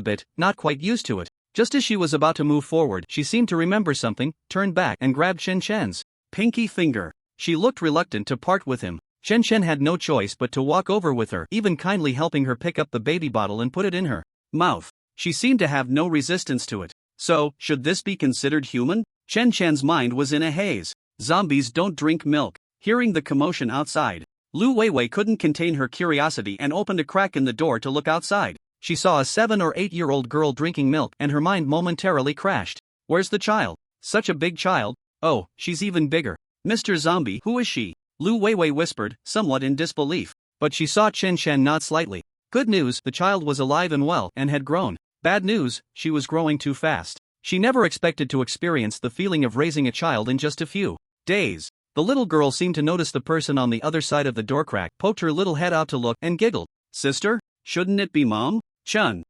bit, not quite used to it. Just as she was about to move forward, she seemed to remember something, turned back, and grabbed Chen Chen's pinky finger. She looked reluctant to part with him. Chen Chen had no choice but to walk over with her, even kindly helping her pick up the baby bottle and put it in her mouth. She seemed to have no resistance to it. So, should this be considered human? Chen Chen's mind was in a haze. Zombies don't drink milk. Hearing the commotion outside, Lu Weiwei couldn't contain her curiosity and opened a crack in the door to look outside. She saw a 7 or 8-year-old girl drinking milk and her mind momentarily crashed. Where's the child? Such a big child. Oh, she's even bigger. Mr. Zombie, who is she? Lu Weiwei whispered, somewhat in disbelief. But she saw Chen Chen nod slightly. Good news, the child was alive and well and had grown. Bad news, she was growing too fast. She never expected to experience the feeling of raising a child in just a few days. The little girl seemed to notice the person on the other side of the door crack, poked her little head out to look, and giggled. Sister? Shouldn't it be Mom? Chen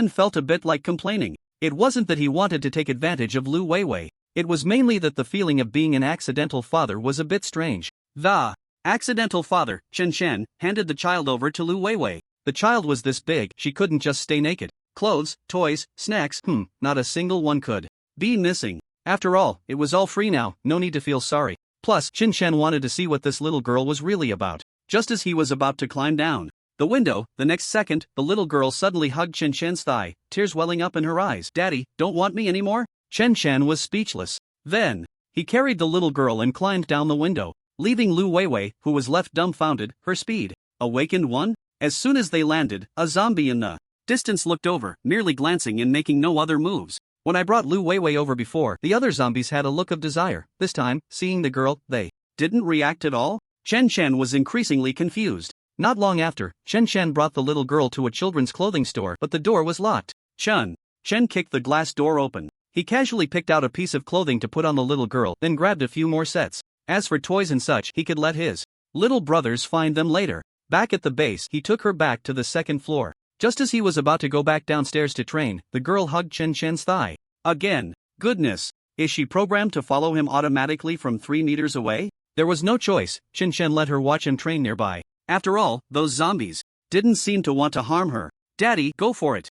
felt a bit like complaining. It wasn't that he wanted to take advantage of Lu Weiwei. It was mainly that the feeling of being an accidental father was a bit strange. The accidental father, Chen handed the child over to Lu Weiwei. The child was this big, she couldn't just stay naked. Clothes, toys, snacks, not a single one could be missing. After all, it was all free now, no need to feel sorry. Plus, Chen wanted to see what this little girl was really about. Just as he was about to climb down the window, the next second, the little girl suddenly hugged Chen's thigh, tears welling up in her eyes. Daddy, don't want me anymore? Chen was speechless. Then, he carried the little girl and climbed down the window, leaving Lu Weiwei, who was left dumbfounded, her speed. Awakened one? As soon as they landed, a zombie in the distance looked over, merely glancing and making no other moves. When I brought Lu Weiwei over before, the other zombies had a look of desire. This time, seeing the girl, they didn't react at all? Chen was increasingly confused. Not long after, Chen brought the little girl to a children's clothing store, but the door was locked. Chen kicked the glass door open. He casually picked out a piece of clothing to put on the little girl, then grabbed a few more sets. As for toys and such, he could let his little brothers find them later. Back at the base, he took her back to the second floor. Just as he was about to go back downstairs to train, the girl hugged Chen's thigh. Again. Goodness. Is she programmed to follow him automatically from 3 meters away? There was no choice. Chen let her watch him train nearby. After all, those zombies didn't seem to want to harm her. Daddy, go for it.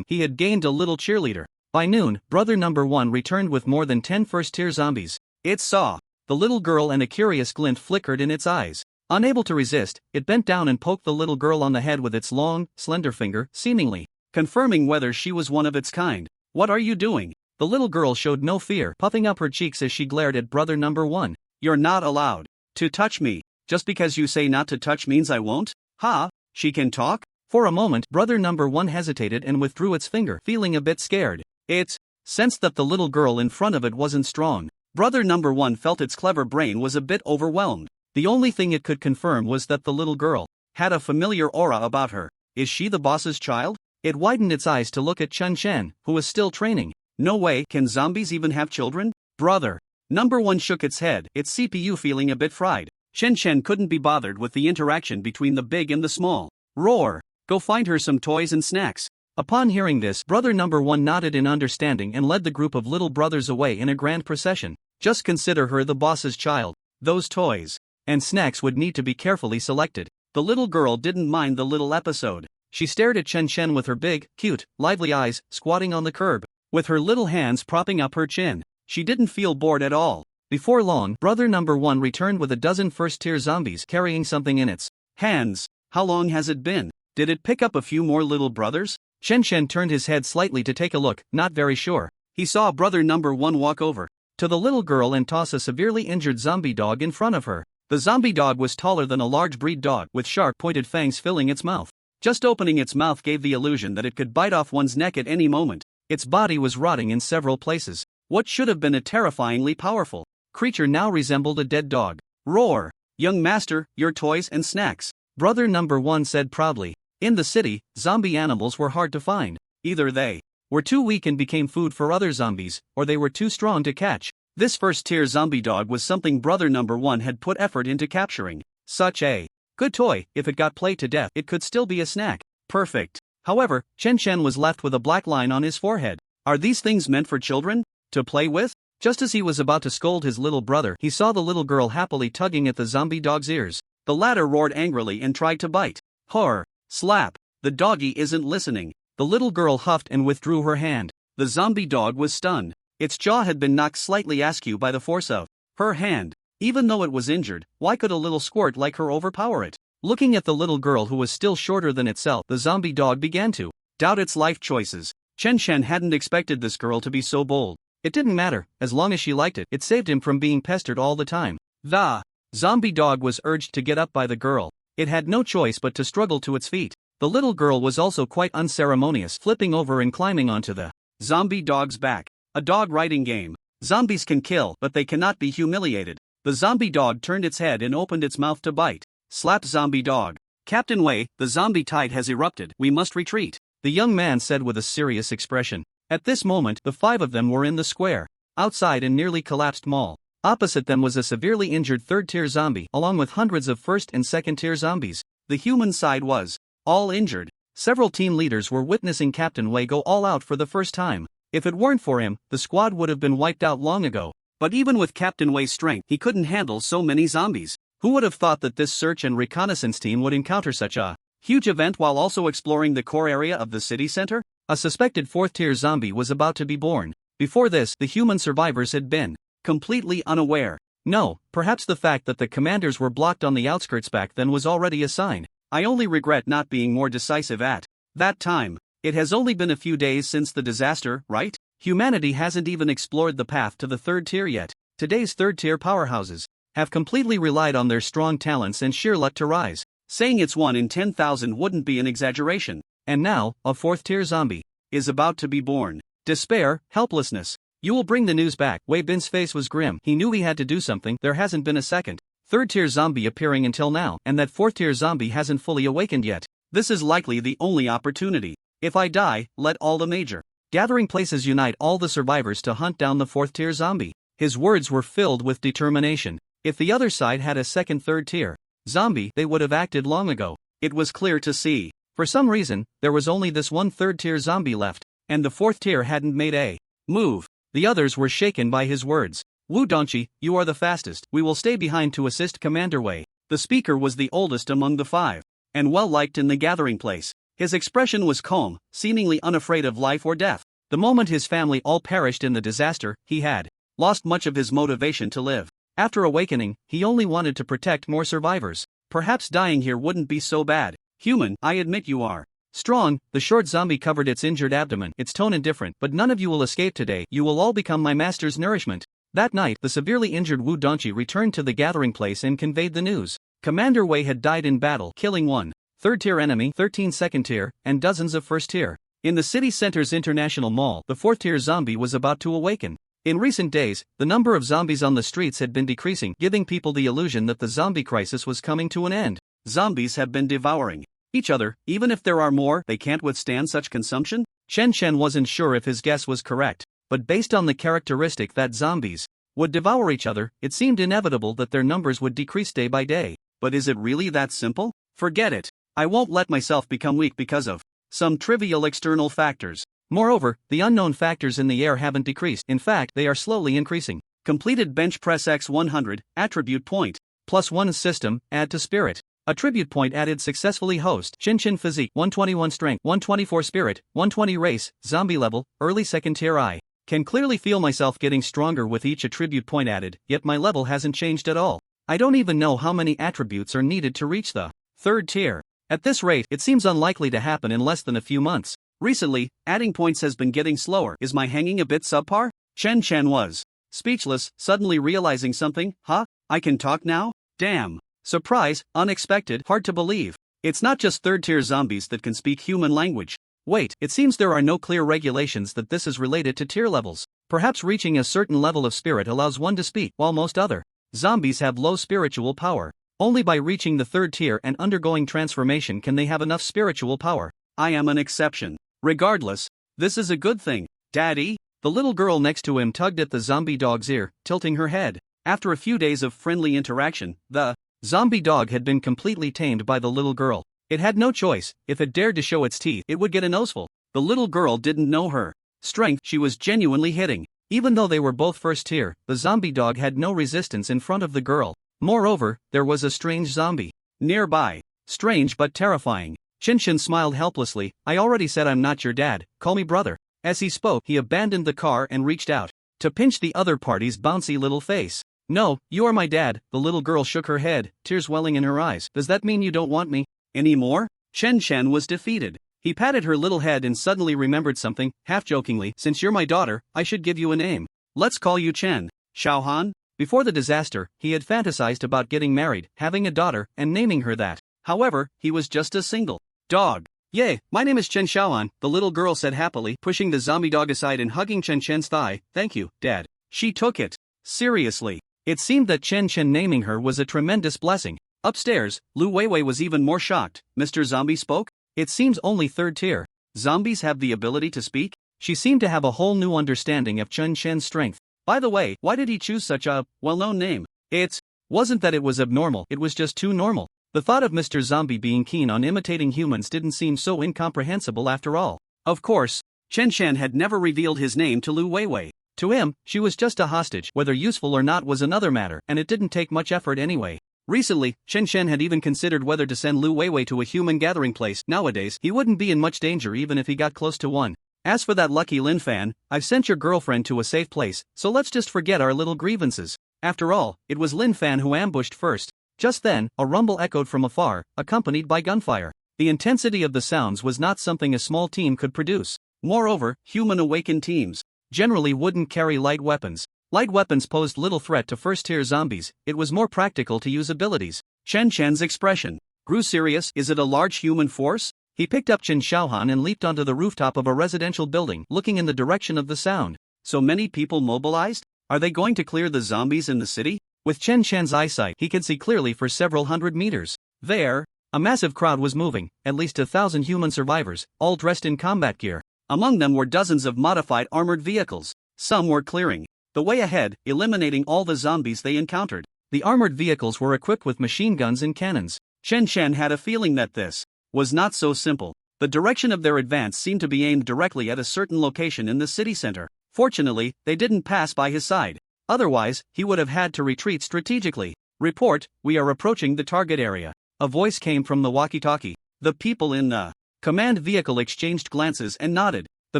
He had gained a little cheerleader. By noon, brother number 1 returned with more than 10 first-tier zombies. It saw the little girl and a curious glint flickered in its eyes. Unable to resist, it bent down and poked the little girl on the head with its long, slender finger, seemingly confirming whether she was one of its kind. What are you doing? The little girl showed no fear, puffing up her cheeks as she glared at brother number 1. You're not allowed to touch me. Just because you say not to touch means I won't? Ha? She can talk? For a moment, brother number 1 hesitated and withdrew its finger, feeling a bit scared. It sensed that the little girl in front of it wasn't strong. Brother number 1 felt its clever brain was a bit overwhelmed. The only thing it could confirm was that the little girl had a familiar aura about her. Is she the boss's child? It widened its eyes to look at Chen, who was still training. No way, can zombies even have children? Brother number 1 shook its head, its CPU feeling a bit fried. Chen couldn't be bothered with the interaction between the big and the small. Roar! Go find her some toys and snacks. Upon hearing this, brother number 1 nodded in understanding and led the group of little brothers away in a grand procession. Just consider her the boss's child. Those toys and snacks would need to be carefully selected. The little girl didn't mind the little episode. She stared at Chen with her big, cute, lively eyes, squatting on the curb, with her little hands propping up her chin. She didn't feel bored at all. Before long, brother number 1 returned with a dozen first-tier zombies carrying something in its hands. How long has it been? Did it pick up a few more little brothers? Chen turned his head slightly to take a look, not very sure. He saw brother number 1 walk over to the little girl and toss a severely injured zombie dog in front of her. The zombie dog was taller than a large breed dog, with sharp pointed fangs filling its mouth. Just opening its mouth gave the illusion that it could bite off one's neck at any moment. Its body was rotting in several places. What should have been a terrifyingly powerful creature now resembled a dead dog. Roar! Young master, your toys and snacks. Brother number 1 said proudly. In the city, zombie animals were hard to find. Either they were too weak and became food for other zombies, or they were too strong to catch. This first-tier zombie dog was something brother number 1 had put effort into capturing. Such a good toy. If it got played to death, it could still be a snack. Perfect. However, Chen was left with a black line on his forehead. Are these things meant for children to play with? Just as he was about to scold his little brother, he saw the little girl happily tugging at the zombie dog's ears. The latter roared angrily and tried to bite. Horror! Slap! The doggy isn't listening. The little girl huffed and withdrew her hand. The zombie dog was stunned. Its jaw had been knocked slightly askew by the force of her hand. Even though it was injured, why could a little squirt like her overpower it? Looking at the little girl who was still shorter than itself, the zombie dog began to doubt its life choices. Chen Shen hadn't expected this girl to be so bold. It didn't matter, as long as she liked it. It saved him from being pestered all the time. The zombie dog was urged to get up by the girl. It had no choice but to struggle to its feet. The little girl was also quite unceremonious, flipping over and climbing onto the zombie dog's back. A dog riding game. Zombies can kill, but they cannot be humiliated. The zombie dog turned its head and opened its mouth to bite. Slap zombie dog. Captain Wei, the zombie tide has erupted. We must retreat, the young man said with a serious expression. At this moment, the 5 of them were in the square, outside a nearly collapsed mall. Opposite them was a severely injured third-tier zombie, along with hundreds of first- and second-tier zombies. The human side was all injured. Several team leaders were witnessing Captain Wei go all out for the first time. If it weren't for him, the squad would have been wiped out long ago. But even with Captain Wei's strength, he couldn't handle so many zombies. Who would have thought that this search and reconnaissance team would encounter such a huge event while also exploring the core area of the city center? A suspected 4th-tier zombie was about to be born. Before this, the human survivors had been completely unaware. No, perhaps the fact that the commanders were blocked on the outskirts back then was already a sign. I only regret not being more decisive at that time. It has only been a few days since the disaster, right? Humanity hasn't even explored the path to the 3rd tier yet. Today's 3rd-tier powerhouses have completely relied on their strong talents and sheer luck to rise. Saying it's 1 in 10,000 wouldn't be an exaggeration. And now, a 4th-tier zombie is about to be born. Despair, helplessness. You will bring the news back. Wei Bin's face was grim. He knew he had to do something. There hasn't been a second 3rd-tier zombie appearing until now, and that 4th-tier zombie hasn't fully awakened yet. This is likely the only opportunity. If I die, let all the major gathering places unite all the survivors to hunt down the 4th-tier zombie. His words were filled with determination. If the other side had a second 3rd-tier zombie, they would have acted long ago. It was clear to see. For some reason, there was only this one 3rd-tier zombie left, and the 4th tier hadn't made a move. The others were shaken by his words. Wu Dongqi, you are the fastest. We will stay behind to assist Commander Wei. The speaker was the oldest among the 5, and well-liked in the gathering place. His expression was calm, seemingly unafraid of life or death. The moment his family all perished in the disaster, he had lost much of his motivation to live. After awakening, he only wanted to protect more survivors. Perhaps dying here wouldn't be so bad. Human, I admit you are strong. The short zombie covered its injured abdomen, its tone indifferent. But none of you will escape today. You will all become my master's nourishment. That night, the severely injured Wu Dongqi returned to the gathering place and conveyed the news. Commander Wei had died in battle, killing 1 3rd-tier enemy, 13 2nd-tier, and dozens of 1st-tier. In the city center's international mall, the 4th-tier zombie was about to awaken. In recent days, the number of zombies on the streets had been decreasing, giving people the illusion that the zombie crisis was coming to an end. Zombies have been devouring each other. Even if there are more, they can't withstand such consumption? Chen Shen wasn't sure if his guess was correct, but based on the characteristic that zombies would devour each other, it seemed inevitable that their numbers would decrease day by day. But is it really that simple? Forget it. I won't let myself become weak because of some trivial external factors. Moreover, the unknown factors in the air haven't decreased. In fact, they are slowly increasing. Completed bench press X100, attribute point. +1 system, add to spirit. Attribute point added successfully. Host, Shinshin physique, 121 strength, 124 spirit, 120 race, zombie level, early 2nd tier. I can clearly feel myself getting stronger with each attribute point added, yet my level hasn't changed at all. I don't even know how many attributes are needed to reach the 3rd tier. At this rate, it seems unlikely to happen in less than a few months. Recently, adding points has been getting slower. Is my hanging a bit subpar? Chen Chen was speechless, suddenly realizing something. Huh? I can talk now? Damn. Surprise, unexpected, hard to believe. It's not just 3rd-tier zombies that can speak human language. Wait, it seems there are no clear regulations that this is related to tier levels. Perhaps reaching a certain level of spirit allows one to speak, while most other zombies have low spiritual power. Only by reaching the 3rd tier and undergoing transformation can they have enough spiritual power. I am an exception. Regardless, this is a good thing. Daddy? The little girl next to him tugged at the zombie dog's ear, tilting her head. After a few days of friendly interaction, the zombie dog had been completely tamed by the little girl. It had no choice. If it dared to show its teeth, it would get a noseful. The little girl didn't know her strength. She was genuinely hitting. Even though they were both 1st tier, the zombie dog had no resistance in front of the girl. Moreover, there was a strange zombie nearby. Strange but terrifying. Shinshin smiled helplessly. I already said I'm not your dad, call me brother. As he spoke, he abandoned the car and reached out to pinch the other party's bouncy little face. No, you are my dad. The little girl shook her head, tears welling in her eyes. Does that mean you don't want me anymore? Chen Chen was defeated. He patted her little head and suddenly remembered something, half-jokingly. Since you're my daughter, I should give you a name. Let's call you Chen. Xiaohan? Before the disaster, he had fantasized about getting married, having a daughter, and naming her that. However, he was just a single dog. Yay, my name is Chen Xiaohan, the little girl said happily, pushing the zombie dog aside and hugging Chen Chen's thigh. Thank you, Dad. She took it seriously. It seemed that Chen Chen naming her was a tremendous blessing. Upstairs, Lu Weiwei was even more shocked. Mr. Zombie spoke? It seems only third tier. Zombies have the ability to speak? She seemed to have a whole new understanding of Chen Chen's strength. By the way, why did he choose such a well-known name? It wasn't that it was abnormal, it was just too normal. The thought of Mr. Zombie being keen on imitating humans didn't seem so incomprehensible after all. Of course, Chen Chen had never revealed his name to Lu Weiwei. To him, she was just a hostage. Whether useful or not was another matter, and it didn't take much effort anyway. Recently, Chen Chen had even considered whether to send Lu Weiwei to a human gathering place. Nowadays, he wouldn't be in much danger even if he got close to one. As for that lucky Lin Fan, I've sent your girlfriend to a safe place, so let's just forget our little grievances. After all, it was Lin Fan who ambushed first. Just then, a rumble echoed from afar, accompanied by gunfire. The intensity of the sounds was not something a small team could produce. Moreover, human awakened teams generally wouldn't carry light weapons. Light weapons posed little threat to first-tier zombies. It was more practical to use abilities. Chen Chen's expression grew serious. Is it a large human force? He picked up Chen Xiaohan and leaped onto the rooftop of a residential building, looking in the direction of the sound. So many people mobilized? Are they going to clear the zombies in the city? With Chen Chen's eyesight, he could see clearly for several hundred meters. There, a massive crowd was moving, at least 1,000 human survivors, all dressed in combat gear. Among them were dozens of modified armored vehicles. Some were clearing the way ahead, eliminating all the zombies they encountered. The armored vehicles were equipped with machine guns and cannons. Chen Chen had a feeling that this was not so simple. The direction of their advance seemed to be aimed directly at a certain location in the city center. Fortunately, they didn't pass by his side. Otherwise, he would have had to retreat strategically. Report, we are approaching the target area. A voice came from the walkie-talkie. The people in the command vehicle exchanged glances and nodded. The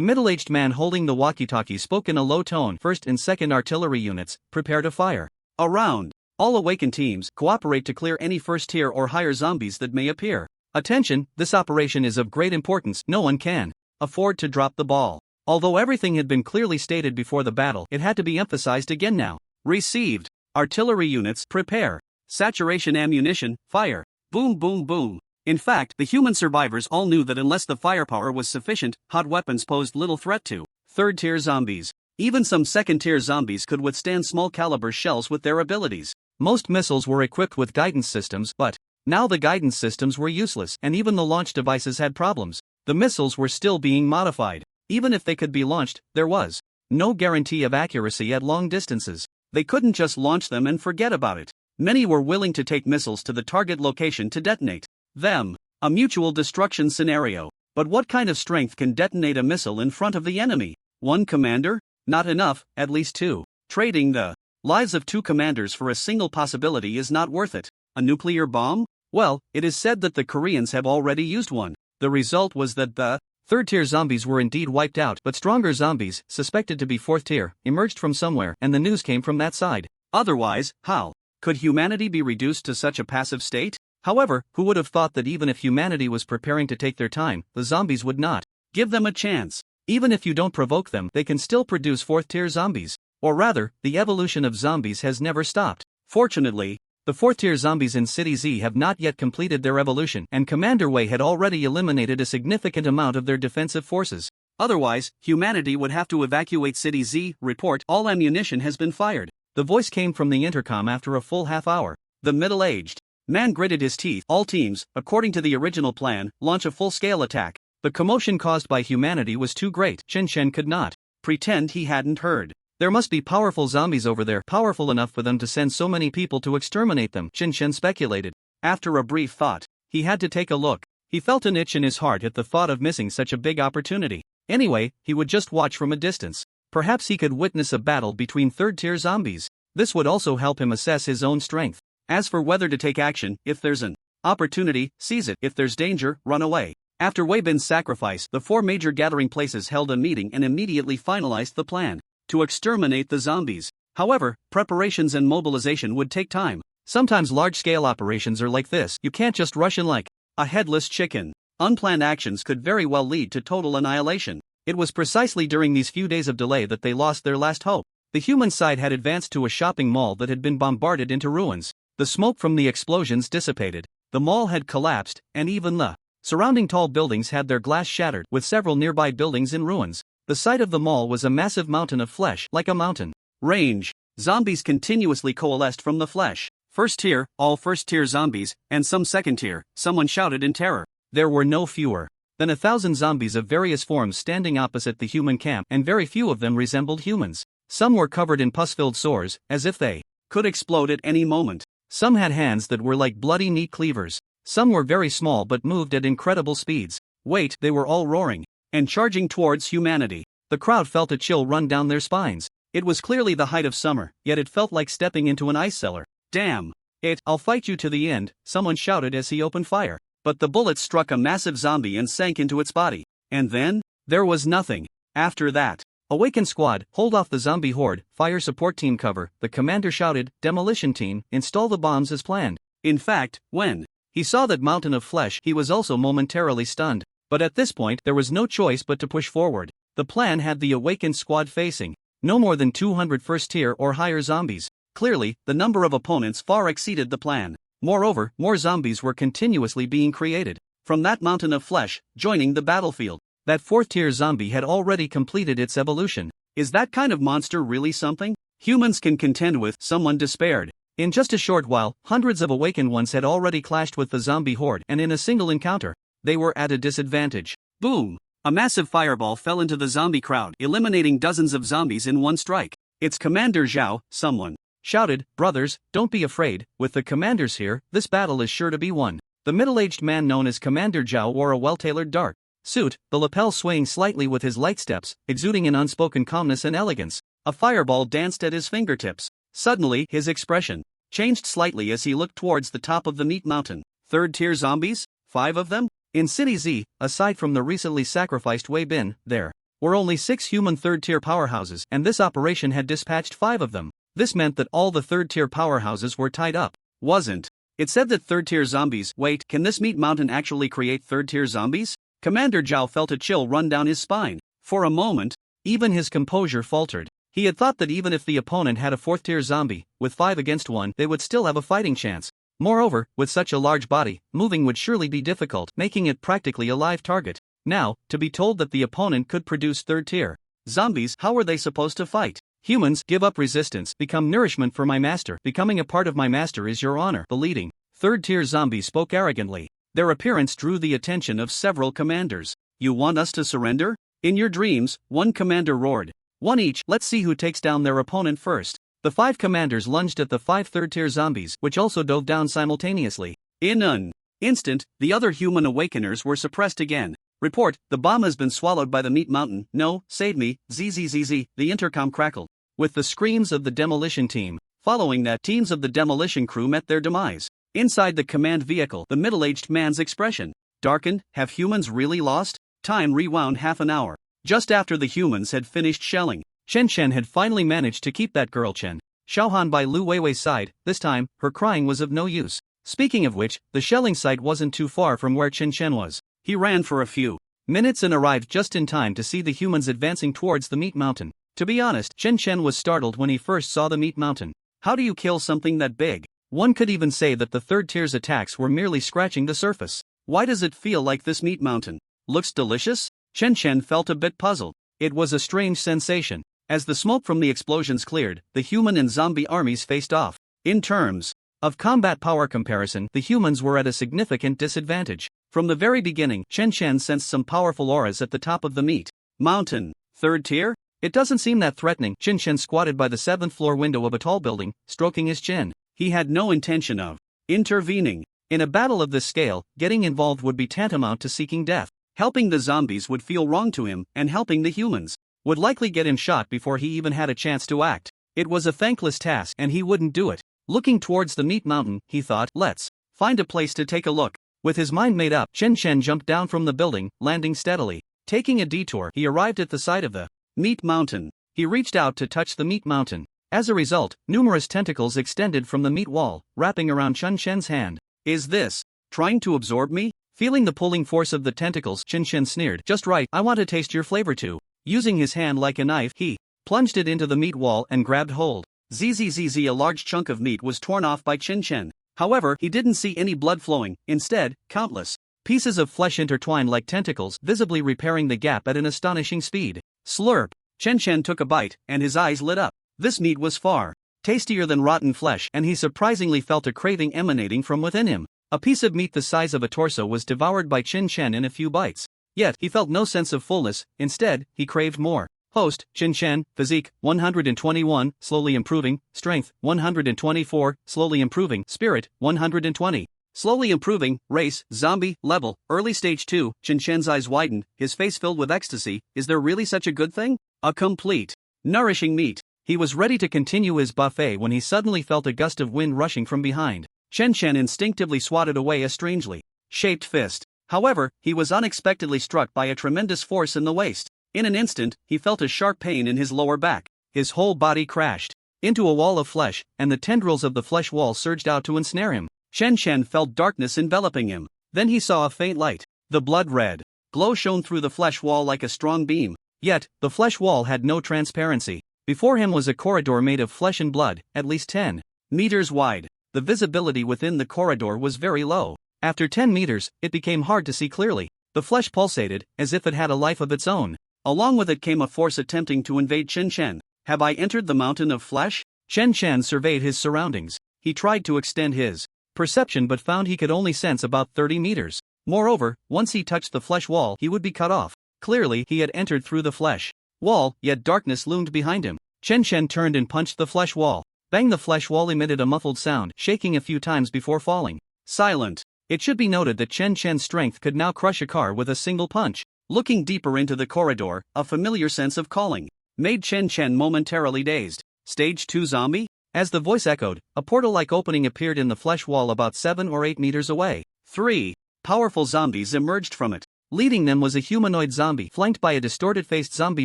middle-aged man holding the walkie-talkie spoke in a low tone. First and second artillery units, prepare to fire. Around. All awakened teams, cooperate to clear any first-tier or higher zombies that may appear. Attention, this operation is of great importance. No one can afford to drop the ball. Although everything had been clearly stated before the battle, it had to be emphasized again now. Received. Artillery units, prepare. Saturation ammunition, fire. Boom boom boom. In fact, the human survivors all knew that unless the firepower was sufficient, hot weapons posed little threat to third-tier zombies. Even some second-tier zombies could withstand small-caliber shells with their abilities. Most missiles were equipped with guidance systems, but now the guidance systems were useless, and even the launch devices had problems. The missiles were still being modified. Even if they could be launched, there was no guarantee of accuracy at long distances. They couldn't just launch them and forget about it. Many were willing to take missiles to the target location to detonate them. A mutual destruction scenario. But what kind of strength can detonate a missile in front of the enemy? One commander? Not enough, at least two. Trading the lives of two commanders for a single possibility is not worth it. A nuclear bomb? Well, it is said that the Koreans have already used one. The result was that the third-tier zombies were indeed wiped out, but stronger zombies, suspected to be fourth-tier, emerged from somewhere, and the news came from that side. Otherwise, how could humanity be reduced to such a passive state? However, who would have thought that even if humanity was preparing to take their time, the zombies would not give them a chance. Even if you don't provoke them, they can still produce fourth-tier zombies. Or rather, the evolution of zombies has never stopped. Fortunately, the fourth-tier zombies in City Z have not yet completed their evolution, and Commander Wei had already eliminated a significant amount of their defensive forces. Otherwise, humanity would have to evacuate City Z. Report, all ammunition has been fired. The voice came from the intercom after a full half hour. The middle-aged man gritted his teeth. All teams, according to the original plan, launch a full-scale attack. The commotion caused by humanity was too great. Chen Chen could not pretend he hadn't heard. There must be powerful zombies over there, powerful enough for them to send so many people to exterminate them, Chen Chen speculated. After a brief thought, he had to take a look. He felt an itch in his heart at the thought of missing such a big opportunity. Anyway, he would just watch from a distance. Perhaps he could witness a battle between third-tier zombies. This would also help him assess his own strength. As for whether to take action, if there's an opportunity, seize it. If there's danger, run away. After Wei Bin's sacrifice, the four major gathering places held a meeting and immediately finalized the plan to exterminate the zombies. However, preparations and mobilization would take time. Sometimes large-scale operations are like this. You can't just rush in like a headless chicken. Unplanned actions could very well lead to total annihilation. It was precisely during these few days of delay that they lost their last hope. The human side had advanced to a shopping mall that had been bombarded into ruins. The smoke from the explosions dissipated. The mall had collapsed, and even the surrounding tall buildings had their glass shattered, with several nearby buildings in ruins. The site of the mall was a massive mountain of flesh, like a mountain range. Zombies continuously coalesced from the flesh. First tier, all first tier zombies, and some second tier, someone shouted in terror. There were no fewer than 1,000 zombies of various forms standing opposite the human camp, and very few of them resembled humans. Some were covered in pus-filled sores, as if they could explode at any moment. Some had hands that were like bloody meat cleavers. Some were very small but moved at incredible speeds. Wait, they were all roaring and charging towards humanity. The crowd felt a chill run down their spines. It was clearly the height of summer, yet it felt like stepping into an ice cellar. Damn it, I'll fight you to the end, someone shouted as he opened fire. But the bullets struck a massive zombie and sank into its body. And then, there was nothing. After that, awaken squad, hold off the zombie horde, fire support team cover, the commander shouted, demolition team, install the bombs as planned. In fact, when he saw that mountain of flesh, he was also momentarily stunned. But at this point, there was no choice but to push forward. The plan had the awakened squad facing no more than 200 first tier or higher zombies. Clearly, the number of opponents far exceeded the plan. Moreover, more zombies were continuously being created from that mountain of flesh, joining the battlefield. That fourth tier zombie had already completed its evolution. Is that kind of monster really something humans can contend with? Someone despaired. In just a short while, hundreds of awakened ones had already clashed with the zombie horde, and in a single encounter, they were at a disadvantage. Boom! A massive fireball fell into the zombie crowd, eliminating dozens of zombies in one strike. It's Commander Zhao, someone shouted. Brothers, don't be afraid, with the commanders here, this battle is sure to be won. The middle-aged man known as Commander Zhao wore a well-tailored dark suit, the lapel swaying slightly with his light steps, exuding an unspoken calmness and elegance. A fireball danced at his fingertips. Suddenly, his expression changed slightly as he looked towards the top of the meat mountain. Third-tier zombies? 5 of them? In City Z, aside from the recently sacrificed Wei Bin, there were only 6 human third-tier powerhouses, and this operation had dispatched 5 of them. This meant that all the third-tier powerhouses were tied up. Wasn't it said that third-tier zombies? Wait, can this meat mountain actually create third-tier zombies? Commander Zhao felt a chill run down his spine. For a moment, even his composure faltered. He had thought that even if the opponent had a fourth-tier zombie, with 5 against 1, they would still have a fighting chance. Moreover, with such a large body, moving would surely be difficult, making it practically a live target. Now, to be told that the opponent could produce third-tier zombies, how were they supposed to fight? Humans, give up resistance, become nourishment for my master. Becoming a part of my master is your honor. The leading third-tier zombie spoke arrogantly. Their appearance drew the attention of several commanders. You want us to surrender? In your dreams, one commander roared. One each, let's see who takes down their opponent first. The 5 commanders lunged at the 5 third-tier zombies, which also dove down simultaneously. In an instant, the other human awakeners were suppressed again. Report, the bomb has been swallowed by the meat mountain. No, save me, zzz, the intercom crackled with the screams of the demolition team. Following that, teams of the demolition crew met their demise. Inside the command vehicle, the middle-aged man's expression darkened. Have humans really lost? Time rewound half an hour. Just after the humans had finished shelling, Chen Chen had finally managed to keep that girl Chen Xiaohan by Lu Weiwei's side. This time, her crying was of no use. Speaking of which, the shelling site wasn't too far from where Chen Chen was. He ran for a few minutes and arrived just in time to see the humans advancing towards the meat mountain. To be honest, Chen Chen was startled when he first saw the meat mountain. How do you kill something that big? One could even say that the third tier's attacks were merely scratching the surface. Why does it feel like this meat mountain looks delicious? Chen Chen felt a bit puzzled. It was a strange sensation. As the smoke from the explosions cleared, the human and zombie armies faced off. In terms of combat power comparison, the humans were at a significant disadvantage. From the very beginning, Chen Chen sensed some powerful auras at the top of the meat mountain. Third tier? It doesn't seem that threatening. Chen Chen squatted by the 7th floor window of a tall building, stroking his chin. He had no intention of intervening. In a battle of this scale, getting involved would be tantamount to seeking death. Helping the zombies would feel wrong to him, and helping the humans would likely get him shot before he even had a chance to act. It was a thankless task, and he wouldn't do it. Looking towards the meat mountain, he thought, let's find a place to take a look. With his mind made up, Chen Chen jumped down from the building, landing steadily. Taking a detour, he arrived at the side of the meat mountain. He reached out to touch the meat mountain. As a result, numerous tentacles extended from the meat wall, wrapping around Chen Chen's hand. Is this trying to absorb me? Feeling the pulling force of the tentacles, Chen Chen sneered. Just right, I want to taste your flavor too. Using his hand like a knife, he plunged it into the meat wall and grabbed hold. Zzz, a large chunk of meat was torn off by Chen Chen. However, he didn't see any blood flowing. Instead, countless pieces of flesh intertwined like tentacles, visibly repairing the gap at an astonishing speed. Slurp. Chen Chen took a bite, and his eyes lit up. This meat was far tastier than rotten flesh, and he surprisingly felt a craving emanating from within him. A piece of meat the size of a torso was devoured by Chen Chen in a few bites. Yet, he felt no sense of fullness. Instead, he craved more. Host, Chen Chen, physique, 121, slowly improving, strength, 124, slowly improving, spirit, 120. Slowly improving, race, zombie, level, early stage 2, Chen Chen's eyes widened, his face filled with ecstasy. Is there really such a good thing? A complete, nourishing meat. He was ready to continue his buffet when he suddenly felt a gust of wind rushing from behind. Chen Chen instinctively swatted away a strangely shaped fist. However, he was unexpectedly struck by a tremendous force in the waist. In an instant, he felt a sharp pain in his lower back. His whole body crashed into a wall of flesh, and the tendrils of the flesh wall surged out to ensnare him. Chen Chen felt darkness enveloping him. Then he saw a faint light. The blood-red glow shone through the flesh wall like a strong beam. Yet, the flesh wall had no transparency. Before him was a corridor made of flesh and blood, at least 10 meters wide. The visibility within the corridor was very low. After 10 meters, it became hard to see clearly. The flesh pulsated, as if it had a life of its own. Along with it came a force attempting to invade Chen Chen. Have I entered the mountain of flesh? Chen Chen surveyed his surroundings. He tried to extend his perception but found he could only sense about 30 meters. Moreover, once he touched the flesh wall, he would be cut off. Clearly, he had entered through the flesh wall, yet darkness loomed behind him. Chen Chen turned and punched the flesh wall. Bang! The flesh wall emitted a muffled sound, shaking a few times before falling. Silent. It should be noted that Chen Chen's strength could now crush a car with a single punch. Looking deeper into the corridor, a familiar sense of calling made Chen Chen momentarily dazed. Stage 2 zombie? As the voice echoed, a portal-like opening appeared in the flesh wall about 7 or 8 meters away. 3 powerful zombies emerged from it. Leading them was a humanoid zombie flanked by a distorted-faced zombie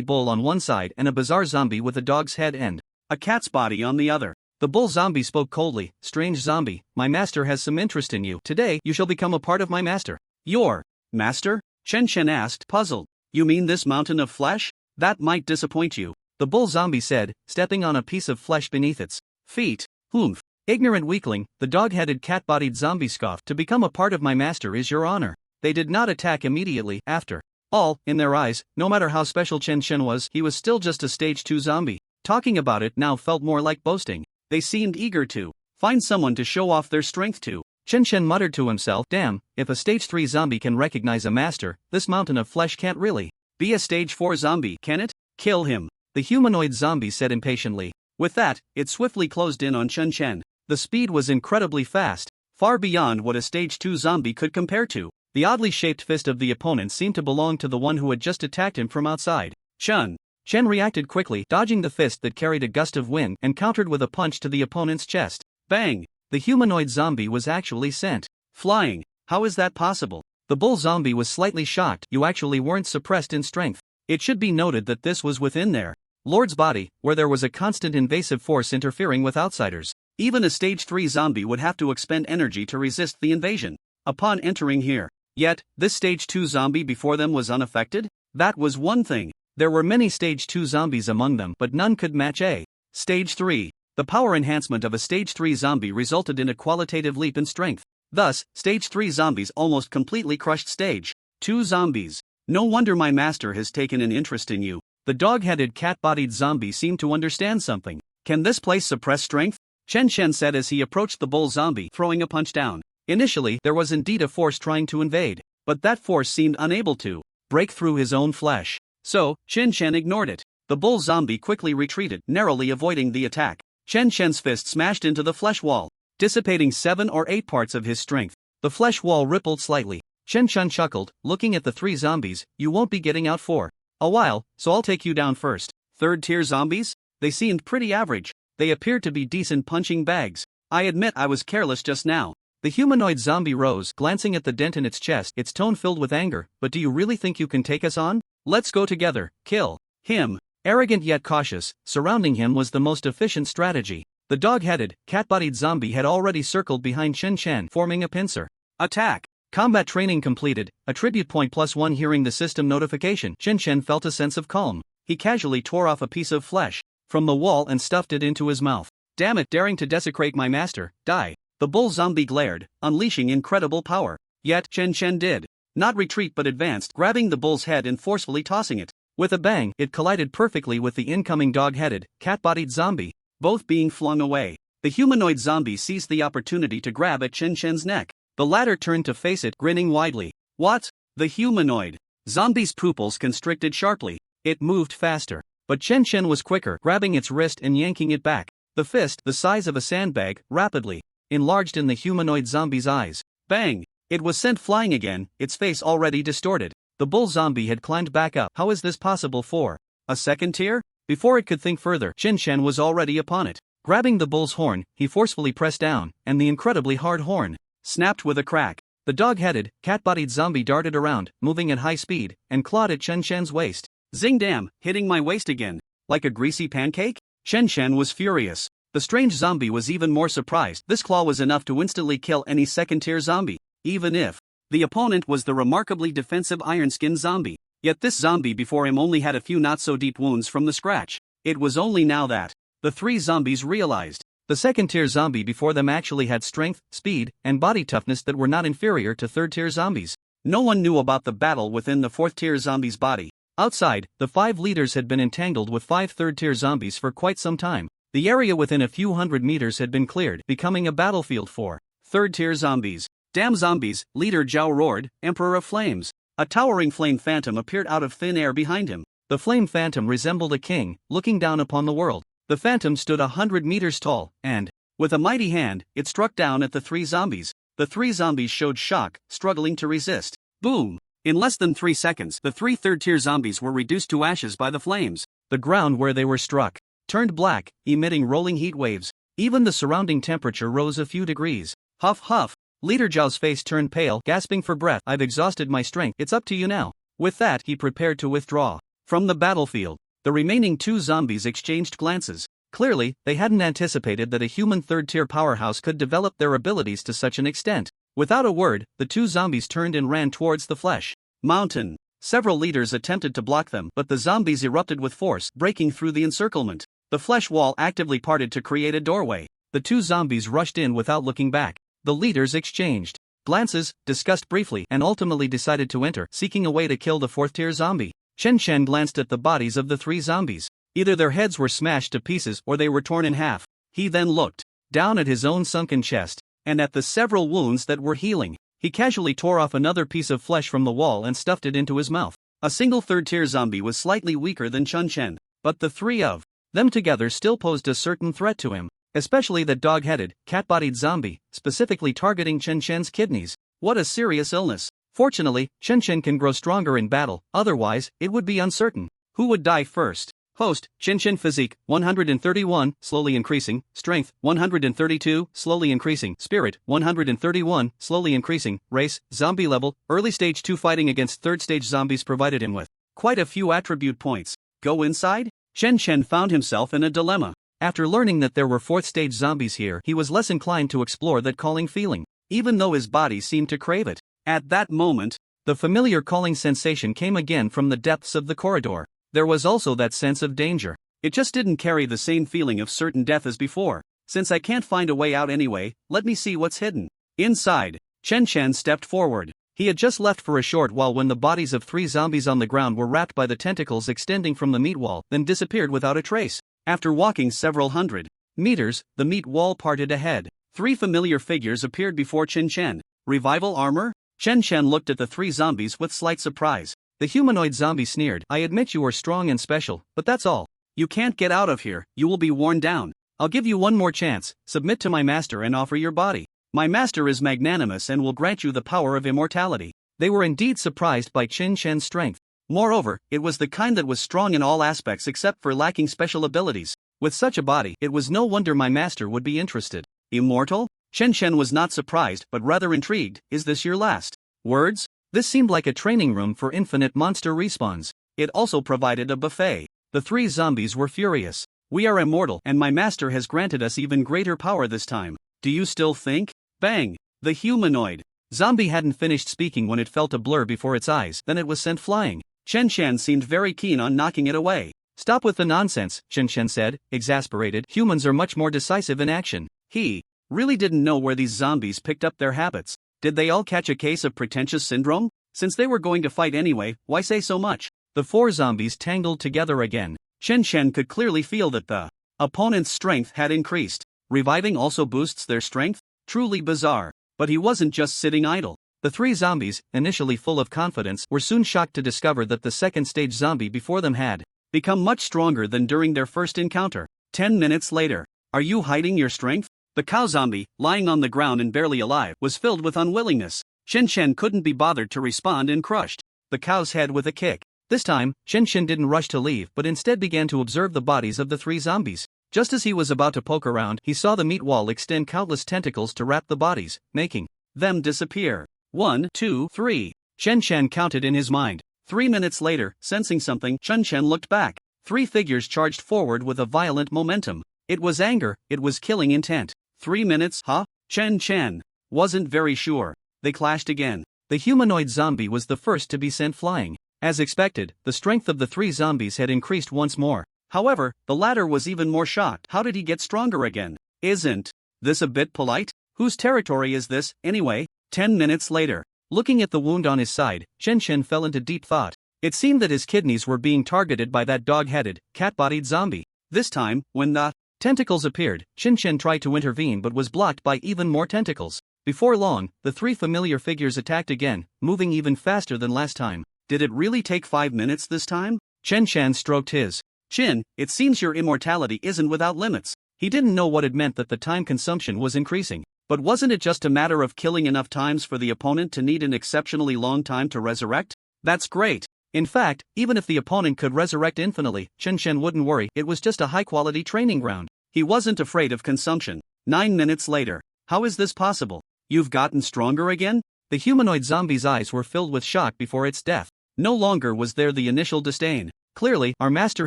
bull on one side and a bizarre zombie with a dog's head and a cat's body on the other. The bull zombie spoke coldly. Strange zombie, my master has some interest in you. Today, you shall become a part of my master. Your master? Chen Chen asked, puzzled. You mean this mountain of flesh? That might disappoint you, the bull zombie said, stepping on a piece of flesh beneath its feet. Humph. Ignorant weakling, the dog-headed cat-bodied zombie scoffed. To become a part of my master is your honor. They did not attack immediately. After all, in their eyes, no matter how special Chen Chen was, he was still just a stage 2 zombie. Talking about it now felt more like boasting. They seemed eager to find someone to show off their strength to. Chen Chen muttered to himself, damn, if a stage 3 zombie can recognize a master, this mountain of flesh can't really be a stage 4 zombie, can it? Kill him, the humanoid zombie said impatiently. With that, it swiftly closed in on Chen Chen. The speed was incredibly fast, far beyond what a stage 2 zombie could compare to. The oddly shaped fist of the opponent seemed to belong to the one who had just attacked him from outside. Chen reacted quickly, dodging the fist that carried a gust of wind and countered with a punch to the opponent's chest. Bang! The humanoid zombie was actually sent flying. How is that possible? The bull zombie was slightly shocked. You actually weren't suppressed in strength. It should be noted that this was within their lord's body, where there was a constant invasive force interfering with outsiders. Even a stage 3 zombie would have to expend energy to resist the invasion upon entering here. Yet, this stage 2 zombie before them was unaffected? That was one thing. There were many stage 2 zombies among them, but none could match a stage 3. The power enhancement of a stage 3 zombie resulted in a qualitative leap in strength. Thus, stage 3 zombies almost completely crushed stage 2 zombies. No wonder my master has taken an interest in you. The dog-headed cat-bodied zombie seemed to understand something. Can this place suppress strength? Chen Chen said as he approached the bull zombie, throwing a punch down. Initially, there was indeed a force trying to invade, but that force seemed unable to break through his own flesh. So, Chen Chen ignored it. The bull zombie quickly retreated, narrowly avoiding the attack. Chen Chen's fist smashed into the flesh wall, dissipating 7 or 8 parts of his strength. The flesh wall rippled slightly. Chen Chen chuckled, looking at the 3 zombies. You won't be getting out for a while, so I'll take you down first. 3rd-tier zombies? They seemed pretty average. They appeared to be decent punching bags. I admit I was careless just now. The humanoid zombie rose, glancing at the dent in its chest, its tone filled with anger. But do you really think you can take us on? Let's go together. Kill him. Arrogant yet cautious, surrounding him was the most efficient strategy. The dog-headed, cat-bodied zombie had already circled behind Chen Chen, forming a pincer attack. Combat training completed, attribute point +1. Hearing the system notification, Chen Chen felt a sense of calm. He casually tore off a piece of flesh from the wall and stuffed it into his mouth. Damn it, daring to desecrate my master, die. The bull zombie glared, unleashing incredible power. Yet, Chen Chen did not retreat but advanced, grabbing the bull's head and forcefully tossing it. With a bang, it collided perfectly with the incoming dog-headed, cat-bodied zombie, both being flung away. The humanoid zombie seized the opportunity to grab at Chen Chen's neck. The latter turned to face it, grinning widely. What? The humanoid zombie's pupils constricted sharply. It moved faster. But Chen Chen was quicker, grabbing its wrist and yanking it back. The fist, the size of a sandbag, rapidly enlarged in the humanoid zombie's eyes. Bang! It was sent flying again, its face already distorted. The bull zombie had climbed back up. How is this possible for a second tier? Before it could think further, Chen Chen was already upon it. Grabbing the bull's horn, he forcefully pressed down, and the incredibly hard horn snapped with a crack. The dog-headed, cat-bodied zombie darted around, moving at high speed, and clawed at Chen Chen's waist. Zing damn, hitting my waist again. Like a greasy pancake? Chen Chen was furious. The strange zombie was even more surprised. This claw was enough to instantly kill any second-tier zombie, even if the opponent was the remarkably defensive iron-skinned zombie. Yet this zombie before him only had a few not-so-deep wounds from the scratch. It was only now that the three zombies realized the second-tier zombie before them actually had strength, speed, and body toughness that were not inferior to third-tier zombies. No one knew about the battle within the fourth-tier zombie's body. Outside, the 5 leaders had been entangled with 5 third-tier zombies for quite some time. The area within a few hundred meters had been cleared, becoming a battlefield for third-tier zombies. Damn zombies, Leader Zhao roared, Emperor of Flames. A towering flame phantom appeared out of thin air behind him. The flame phantom resembled a king, looking down upon the world. The phantom stood 100 meters tall, and, with a mighty hand, it struck down at the 3 zombies. The 3 zombies showed shock, struggling to resist. Boom! In less than 3 seconds, the 3 third-tier zombies were reduced to ashes by the flames. The ground where they were struck turned black, emitting rolling heat waves. Even the surrounding temperature rose a few degrees. Huff huff! Leader Zhao's face turned pale, gasping for breath. I've exhausted my strength. It's up to you now. With that, he prepared to withdraw from the battlefield. The remaining 2 zombies exchanged glances. Clearly, they hadn't anticipated that a human third-tier powerhouse could develop their abilities to such an extent. Without a word, the 2 zombies turned and ran towards the flesh mountain. Several leaders attempted to block them, but the zombies erupted with force, breaking through the encirclement. The flesh wall actively parted to create a doorway. The 2 zombies rushed in without looking back. The leaders exchanged glances, discussed briefly, and ultimately decided to enter, seeking a way to kill the 4th-tier zombie. Chen Chen glanced at the bodies of the 3 zombies. Either their heads were smashed to pieces or they were torn in half. He then looked down at his own sunken chest, and at the several wounds that were healing. He casually tore off another piece of flesh from the wall and stuffed it into his mouth. A single third-tier zombie was slightly weaker than Chen Chen, but the 3 of them together still posed a certain threat to him, especially that dog-headed, cat-bodied zombie, specifically targeting Chen Chen's kidneys. What a serious illness. Fortunately, Chen Chen can grow stronger in battle, otherwise, it would be uncertain who would die first. Host, Chen Chen physique, 131, slowly increasing, strength, 132, slowly increasing, spirit, 131, slowly increasing, race, zombie level, early stage 2 fighting against third stage zombies provided him with quite a few attribute points. Go inside? Chen Chen found himself in a dilemma. After learning that there were 4th stage zombies here, he was less inclined to explore that calling feeling, even though his body seemed to crave it. At that moment, the familiar calling sensation came again from the depths of the corridor. There was also that sense of danger. It just didn't carry the same feeling of certain death as before. Since I can't find a way out anyway, let me see what's hidden. Inside, Chen Chen stepped forward. He had just left for a short while when the bodies of 3 zombies on the ground were wrapped by the tentacles extending from the meat wall, then disappeared without a trace. After walking several hundred meters, the meat wall parted ahead. 3 familiar figures appeared before Chen Chen. Revival armor? Chen Chen looked at the 3 zombies with slight surprise. The humanoid zombie sneered. I admit you are strong and special, but that's all. You can't get out of here, you will be worn down. I'll give you one more chance, submit to my master and offer your body. My master is magnanimous and will grant you the power of immortality. They were indeed surprised by Chen Chen's strength. Moreover, it was the kind that was strong in all aspects except for lacking special abilities. With such a body, it was no wonder my master would be interested. Immortal? Chen Chen was not surprised but rather intrigued. Is this your last words? This seemed like a training room for infinite monster respawns. It also provided a buffet. The 3 zombies were furious. We are immortal and my master has granted us even greater power this time. Do you still think? Bang! The humanoid Zombie hadn't finished speaking when it felt a blur before its eyes, then it was sent flying. Chen Shan seemed very keen on knocking it away. Stop with the nonsense, Chen Shan said, exasperated. Humans are much more decisive in action. He really didn't know where these zombies picked up their habits. Did they all catch a case of pretentious syndrome? Since they were going to fight anyway, why say so much? The four zombies tangled together again. Chen Shan could clearly feel that the opponent's strength had increased. Reviving also boosts their strength? Truly bizarre. But he wasn't just sitting idle. The three zombies, initially full of confidence, were soon shocked to discover that the second stage zombie before them had become much stronger than during their first encounter. 10 minutes later. Are you hiding your strength? The cow zombie, lying on the ground and barely alive, was filled with unwillingness. Chen Shan couldn't be bothered to respond and crushed the cow's head with a kick. This time, Chen Shan didn't rush to leave but instead began to observe the bodies of the three zombies. Just as he was about to poke around, he saw the meat wall extend countless tentacles to wrap the bodies, making them disappear. 1, 2, 3. Chen Shan counted in his mind. 3 minutes later, sensing something, Chen Shan looked back. Three figures charged forward with a violent momentum. It was anger, it was killing intent. 3 minutes, huh? Chen Shan wasn't very sure. They clashed again. The humanoid zombie was the first to be sent flying. As expected, the strength of the three zombies had increased once more. However, the latter was even more shocked. How did he get stronger again? Isn't this a bit polite? Whose territory is this, anyway? 10 minutes later. Looking at the wound on his side, Chen Shan fell into deep thought. It seemed that his kidneys were being targeted by that dog-headed, cat-bodied zombie. This time, when the tentacles appeared, Chen Shan tried to intervene but was blocked by even more tentacles. Before long, the three familiar figures attacked again, moving even faster than last time. Did it really take 5 minutes this time? Chen Shan stroked his chin. It seems your immortality isn't without limits. He didn't know what it meant that the time consumption was increasing. But wasn't it just a matter of killing enough times for the opponent to need an exceptionally long time to resurrect? That's great. In fact, even if the opponent could resurrect infinitely, Chen Shan wouldn't worry. It was just a high-quality training ground. He wasn't afraid of consumption. 9 minutes later. How is this possible? You've gotten stronger again? The humanoid zombie's eyes were filled with shock before its death. No longer was there the initial disdain. Clearly, our master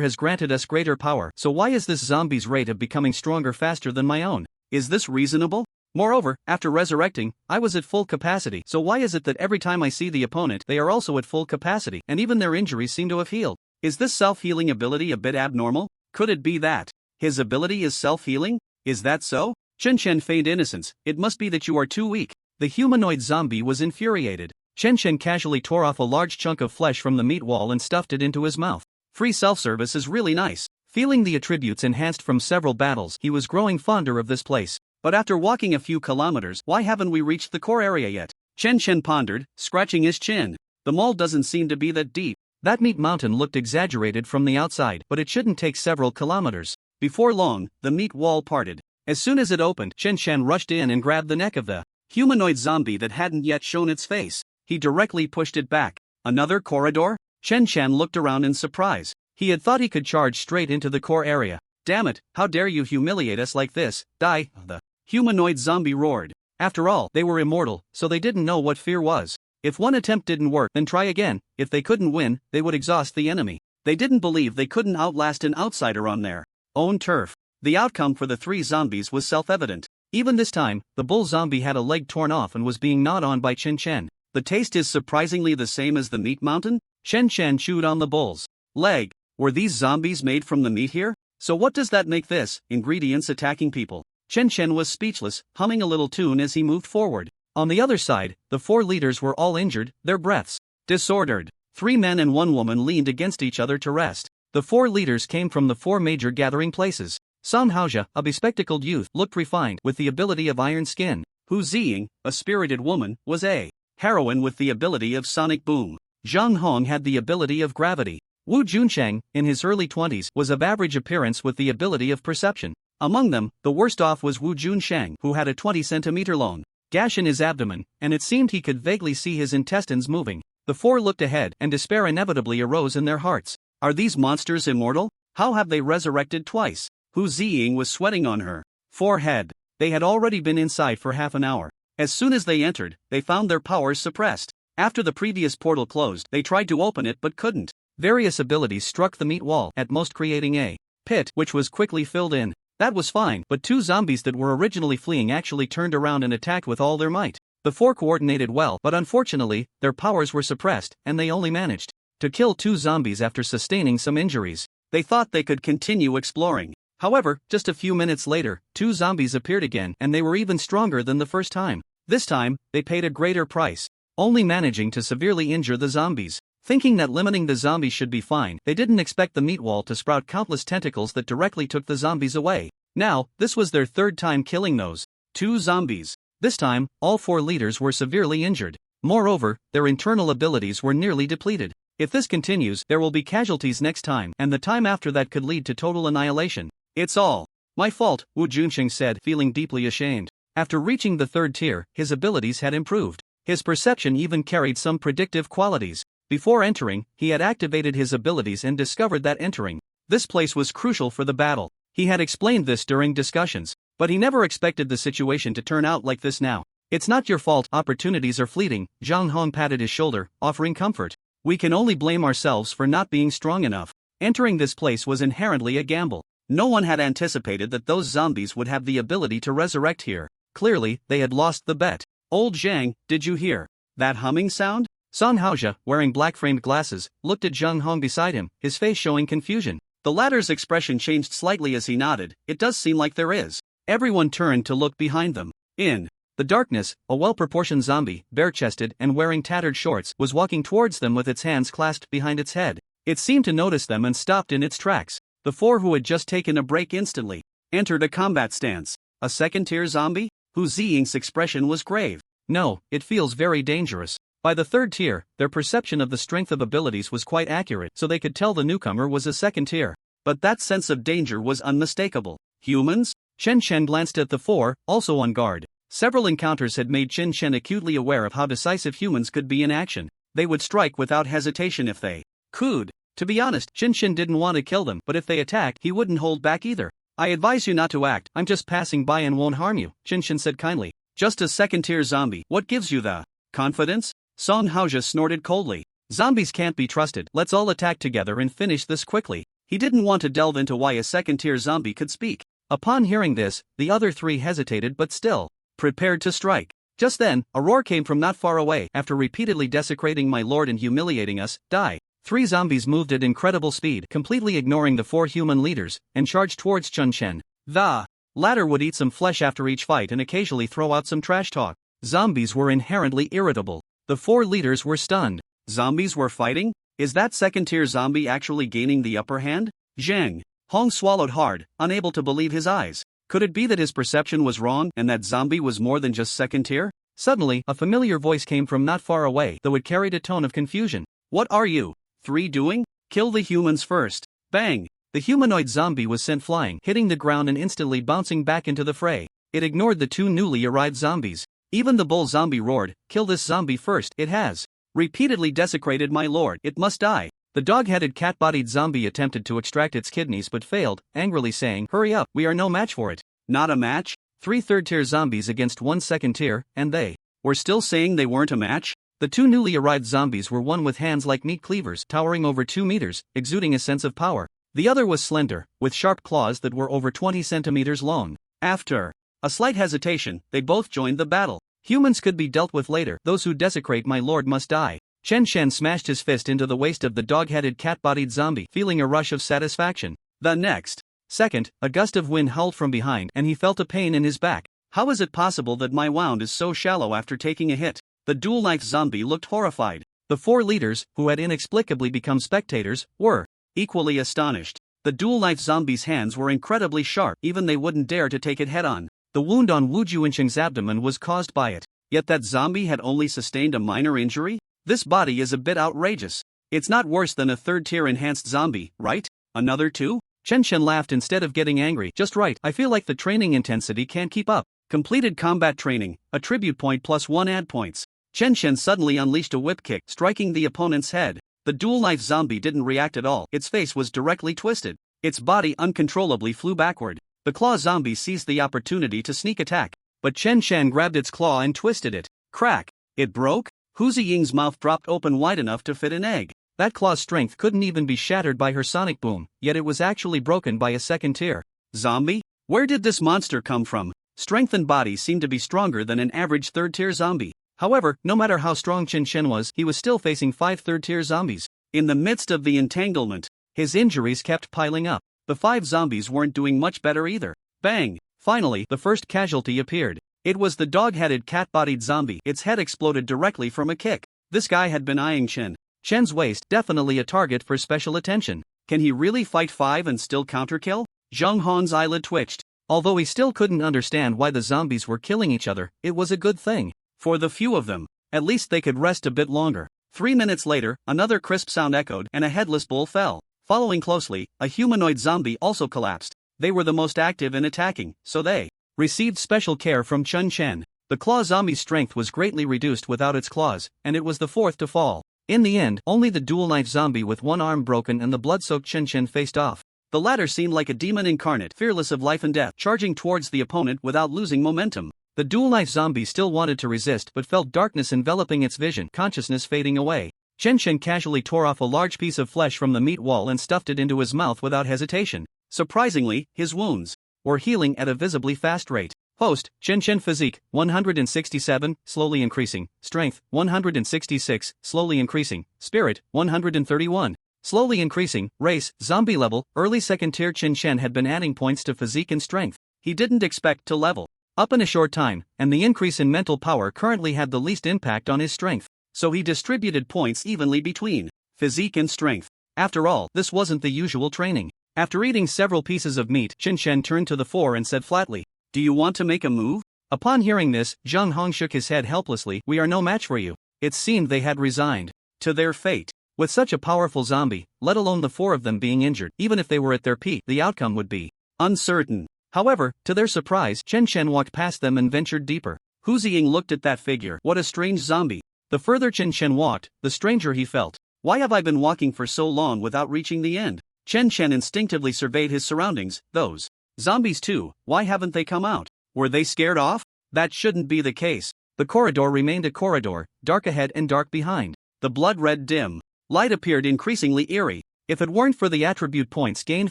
has granted us greater power, so why is this zombie's rate of becoming stronger faster than my own? Is this reasonable? Moreover, after resurrecting, I was at full capacity, so why is it that every time I see the opponent, they are also at full capacity, and even their injuries seem to have healed? Is this self-healing ability a bit abnormal? Could it be that his ability is self-healing? Is that so? Chen Shan feigned innocence. It must be that you are too weak. The humanoid zombie was infuriated. Chen Shan casually tore off a large chunk of flesh from the meat wall and stuffed it into his mouth. Free self-service is really nice. Feeling the attributes enhanced from several battles, he was growing fonder of this place. But after walking a few kilometers, why haven't we reached the core area yet? Chen Shan pondered, scratching his chin. The mall doesn't seem to be that deep. That meat mountain looked exaggerated from the outside, but it shouldn't take several kilometers. Before long, the meat wall parted. As soon as it opened, Chen Shan rushed in and grabbed the neck of the humanoid zombie that hadn't yet shown its face. He directly pushed it back. Another corridor? Chen Shan looked around in surprise. He had thought he could charge straight into the core area. Damn it, how dare you humiliate us like this? Die! The humanoid zombie roared. After all, they were immortal, so they didn't know what fear was. If one attempt didn't work, then try again. If they couldn't win, they would exhaust the enemy. They didn't believe they couldn't outlast an outsider on their own turf. The outcome for the three zombies was self-evident. Even this time, the bull zombie had a leg torn off and was being gnawed on by Chen Shan. The taste is surprisingly the same as the meat mountain? Chen Shan chewed on the bull's leg. Were these zombies made from the meat here? So what does that make this? Ingredients attacking people. Chen Shan was speechless, humming a little tune as he moved forward. On the other side, the four leaders were all injured, their breaths disordered. 3 men and 1 woman leaned against each other to rest. The 4 leaders came from the 4 major gathering places. Song Haojia, a bespectacled youth, looked refined with the ability of iron skin. Hu Ziying, a spirited woman, was a heroine with the ability of sonic boom. Zhang Hong had the ability of gravity. Wu Junsheng, in his early 20s, was of average appearance with the ability of perception. Among them, the worst off was Wu Junsheng, who had a 20-centimeter long gash in his abdomen, and it seemed he could vaguely see his intestines moving. The 4 looked ahead, and despair inevitably arose in their hearts. Are these monsters immortal? How have they resurrected twice? Hu Ziying was sweating on her forehead. They had already been inside for half an hour. As soon as they entered, they found their powers suppressed. After the previous portal closed, they tried to open it but couldn't. Various abilities struck the meat wall, at most creating a pit, which was quickly filled in. That was fine, but 2 zombies that were originally fleeing actually turned around and attacked with all their might. The four coordinated well, but unfortunately, their powers were suppressed, and they only managed to kill 2 zombies after sustaining some injuries. They thought they could continue exploring. However, just a few minutes later, 2 zombies appeared again, and they were even stronger than the first time. This time, they paid a greater price, only managing to severely injure the zombies. Thinking that limiting the zombies should be fine, they didn't expect the meat wall to sprout countless tentacles that directly took the zombies away. Now, this was their 3rd time killing those 2 zombies. This time, all 4 leaders were severely injured. Moreover, their internal abilities were nearly depleted. If this continues, there will be casualties next time, and the time after that could lead to total annihilation. It's all my fault, Wu Junsheng said, feeling deeply ashamed. After reaching the 3rd tier, his abilities had improved. His perception even carried some predictive qualities. Before entering, he had activated his abilities and discovered that entering this place was crucial for the battle. He had explained this during discussions, but he never expected the situation to turn out like this now. It's not your fault, opportunities are fleeting, Zhang Hong patted his shoulder, offering comfort. We can only blame ourselves for not being strong enough. Entering this place was inherently a gamble. No one had anticipated that those zombies would have the ability to resurrect here. Clearly, they had lost the bet. Old Zhang, did you hear that humming sound? Song Haojia, wearing black-framed glasses, looked at Zhang Hong beside him, his face showing confusion. The latter's expression changed slightly as he nodded. It does seem like there is. Everyone turned to look behind them. In the darkness, a well-proportioned zombie, bare-chested and wearing tattered shorts, was walking towards them with its hands clasped behind its head. It seemed to notice them and stopped in its tracks. The 4 who had just taken a break instantly entered a combat stance. A 2nd-tier zombie? Hu Ziying's expression was grave. No, it feels very dangerous. By the 3rd tier, their perception of the strength of abilities was quite accurate, so they could tell the newcomer was a 2nd tier. But that sense of danger was unmistakable. Humans? Chen Shen glanced at the 4, also on guard. Several encounters had made Chen Shen acutely aware of how decisive humans could be in action. They would strike without hesitation if they could. To be honest, Chen Shen didn't want to kill them, but if they attacked, he wouldn't hold back either. I advise you not to act, I'm just passing by and won't harm you, Chen Shen said kindly. Just a 2nd-tier zombie, what gives you the confidence? Song Haojia snorted coldly. Zombies can't be trusted, let's all attack together and finish this quickly. He didn't want to delve into why a 2nd-tier zombie could speak. Upon hearing this, the other 3 hesitated but still prepared to strike. Just then, a roar came from not far away. After repeatedly desecrating my lord and humiliating us, die. 3 zombies moved at incredible speed, completely ignoring the 4 human leaders, and charged towards Chen Shen. The latter would eat some flesh after each fight and occasionally throw out some trash talk. Zombies were inherently irritable. The 4 leaders were stunned. Zombies were fighting? Is that 2nd-tier zombie actually gaining the upper hand? Zhang Hong swallowed hard, unable to believe his eyes. Could it be that his perception was wrong and that zombie was more than just 2nd-tier? Suddenly, a familiar voice came from not far away, though it carried a tone of confusion. What are you 3 doing? Kill the humans first. Bang! The humanoid zombie was sent flying, hitting the ground and instantly bouncing back into the fray. It ignored the 2 newly arrived zombies. Even the bull zombie roared, kill this zombie first, it has repeatedly desecrated my lord, it must die. The dog-headed cat-bodied zombie attempted to extract its kidneys but failed, angrily saying, hurry up, we are no match for it. Not a match? 3 3rd-tier zombies against 1 2nd-tier, and they were still saying they weren't a match? The 2 newly arrived zombies were one with hands like meat cleavers, towering over 2 meters, exuding a sense of power. The other was slender, with sharp claws that were over 20 centimeters long. After a slight hesitation, they both joined the battle. Humans could be dealt with later, those who desecrate my lord must die. Chen Shen smashed his fist into the waist of the dog-headed cat-bodied zombie, feeling a rush of satisfaction. The next second, a gust of wind howled from behind and he felt a pain in his back. How is it possible that my wound is so shallow after taking a hit? The dual-knife zombie looked horrified. The 4 leaders, who had inexplicably become spectators, were equally astonished. The dual-knife zombie's hands were incredibly sharp, even they wouldn't dare to take it head-on. The wound on Wu Juincheng's abdomen was caused by it. Yet that zombie had only sustained a minor injury? This body is a bit outrageous. It's not worse than a 3rd-tier enhanced zombie, right? Another 2? Chen Shen laughed instead of getting angry. Just right, I feel like the training intensity can't keep up. Completed combat training, attribute point plus 1 add points. Chen Shen suddenly unleashed a whip kick, striking the opponent's head. The dual-knife zombie didn't react at all. Its face was directly twisted. Its body uncontrollably flew backward. The claw zombie seized the opportunity to sneak attack, but Chen Shen grabbed its claw and twisted it. Crack! It broke? Hu Ziying's mouth dropped open wide enough to fit an egg. That claw's strength couldn't even be shattered by her sonic boom, yet it was actually broken by a 2nd-tier zombie? Where did this monster come from? Strength and body seemed to be stronger than an average 3rd-tier zombie. However, no matter how strong Chen Chen was, he was still facing 5 third-tier zombies. In the midst of the entanglement, his injuries kept piling up. The 5 zombies weren't doing much better either. Bang! Finally, the first casualty appeared. It was the dog-headed cat-bodied zombie. Its head exploded directly from a kick. This guy had been eyeing Chen. Chen's waist, definitely a target for special attention. Can he really fight 5 and still counterkill? Zhang Han's eyelid twitched. Although he still couldn't understand why the zombies were killing each other, it was a good thing. For the few of them, at least they could rest a bit longer. 3 minutes later, another crisp sound echoed and a headless bull fell. Following closely, a humanoid zombie also collapsed. They were the most active in attacking, so they received special care from Chen Chen. The claw zombie's strength was greatly reduced without its claws, and it was the 4th to fall. In the end, only the dual-knife zombie with one arm broken and the blood-soaked Chen Chen faced off. The latter seemed like a demon incarnate, fearless of life and death, charging towards the opponent without losing momentum. The dual-knife zombie still wanted to resist but felt darkness enveloping its vision, consciousness fading away. Chen Chen casually tore off a large piece of flesh from the meat wall and stuffed it into his mouth without hesitation. Surprisingly, his wounds were healing at a visibly fast rate. Host, Chen Chen physique, 167, slowly increasing. Strength, 166, slowly increasing. Spirit, 131. Slowly increasing. Race, zombie level, early second tier. Chen Chen had been adding points to physique and strength. He didn't expect to level up in a short time, and the increase in mental power currently had the least impact on his strength. So he distributed points evenly between physique and strength. After all, this wasn't the usual training. After eating several pieces of meat, Chen Chen turned to the 4 and said flatly, "Do you want to make a move?" Upon hearing this, Zhang Hong shook his head helplessly. "We are no match for you." It seemed they had resigned to their fate. With such a powerful zombie, let alone the 4 of them being injured, even if they were at their peak, the outcome would be uncertain. However, to their surprise, Chen Chen walked past them and ventured deeper. Hu Ziying looked at that figure. What a strange zombie. The further Chen Chen walked, the stranger he felt. Why have I been walking for so long without reaching the end? Chen Chen instinctively surveyed his surroundings. Those zombies too, why haven't they come out? Were they scared off? That shouldn't be the case. The corridor remained a corridor, dark ahead and dark behind. The blood-red dim light appeared increasingly eerie. If it weren't for the attribute points gained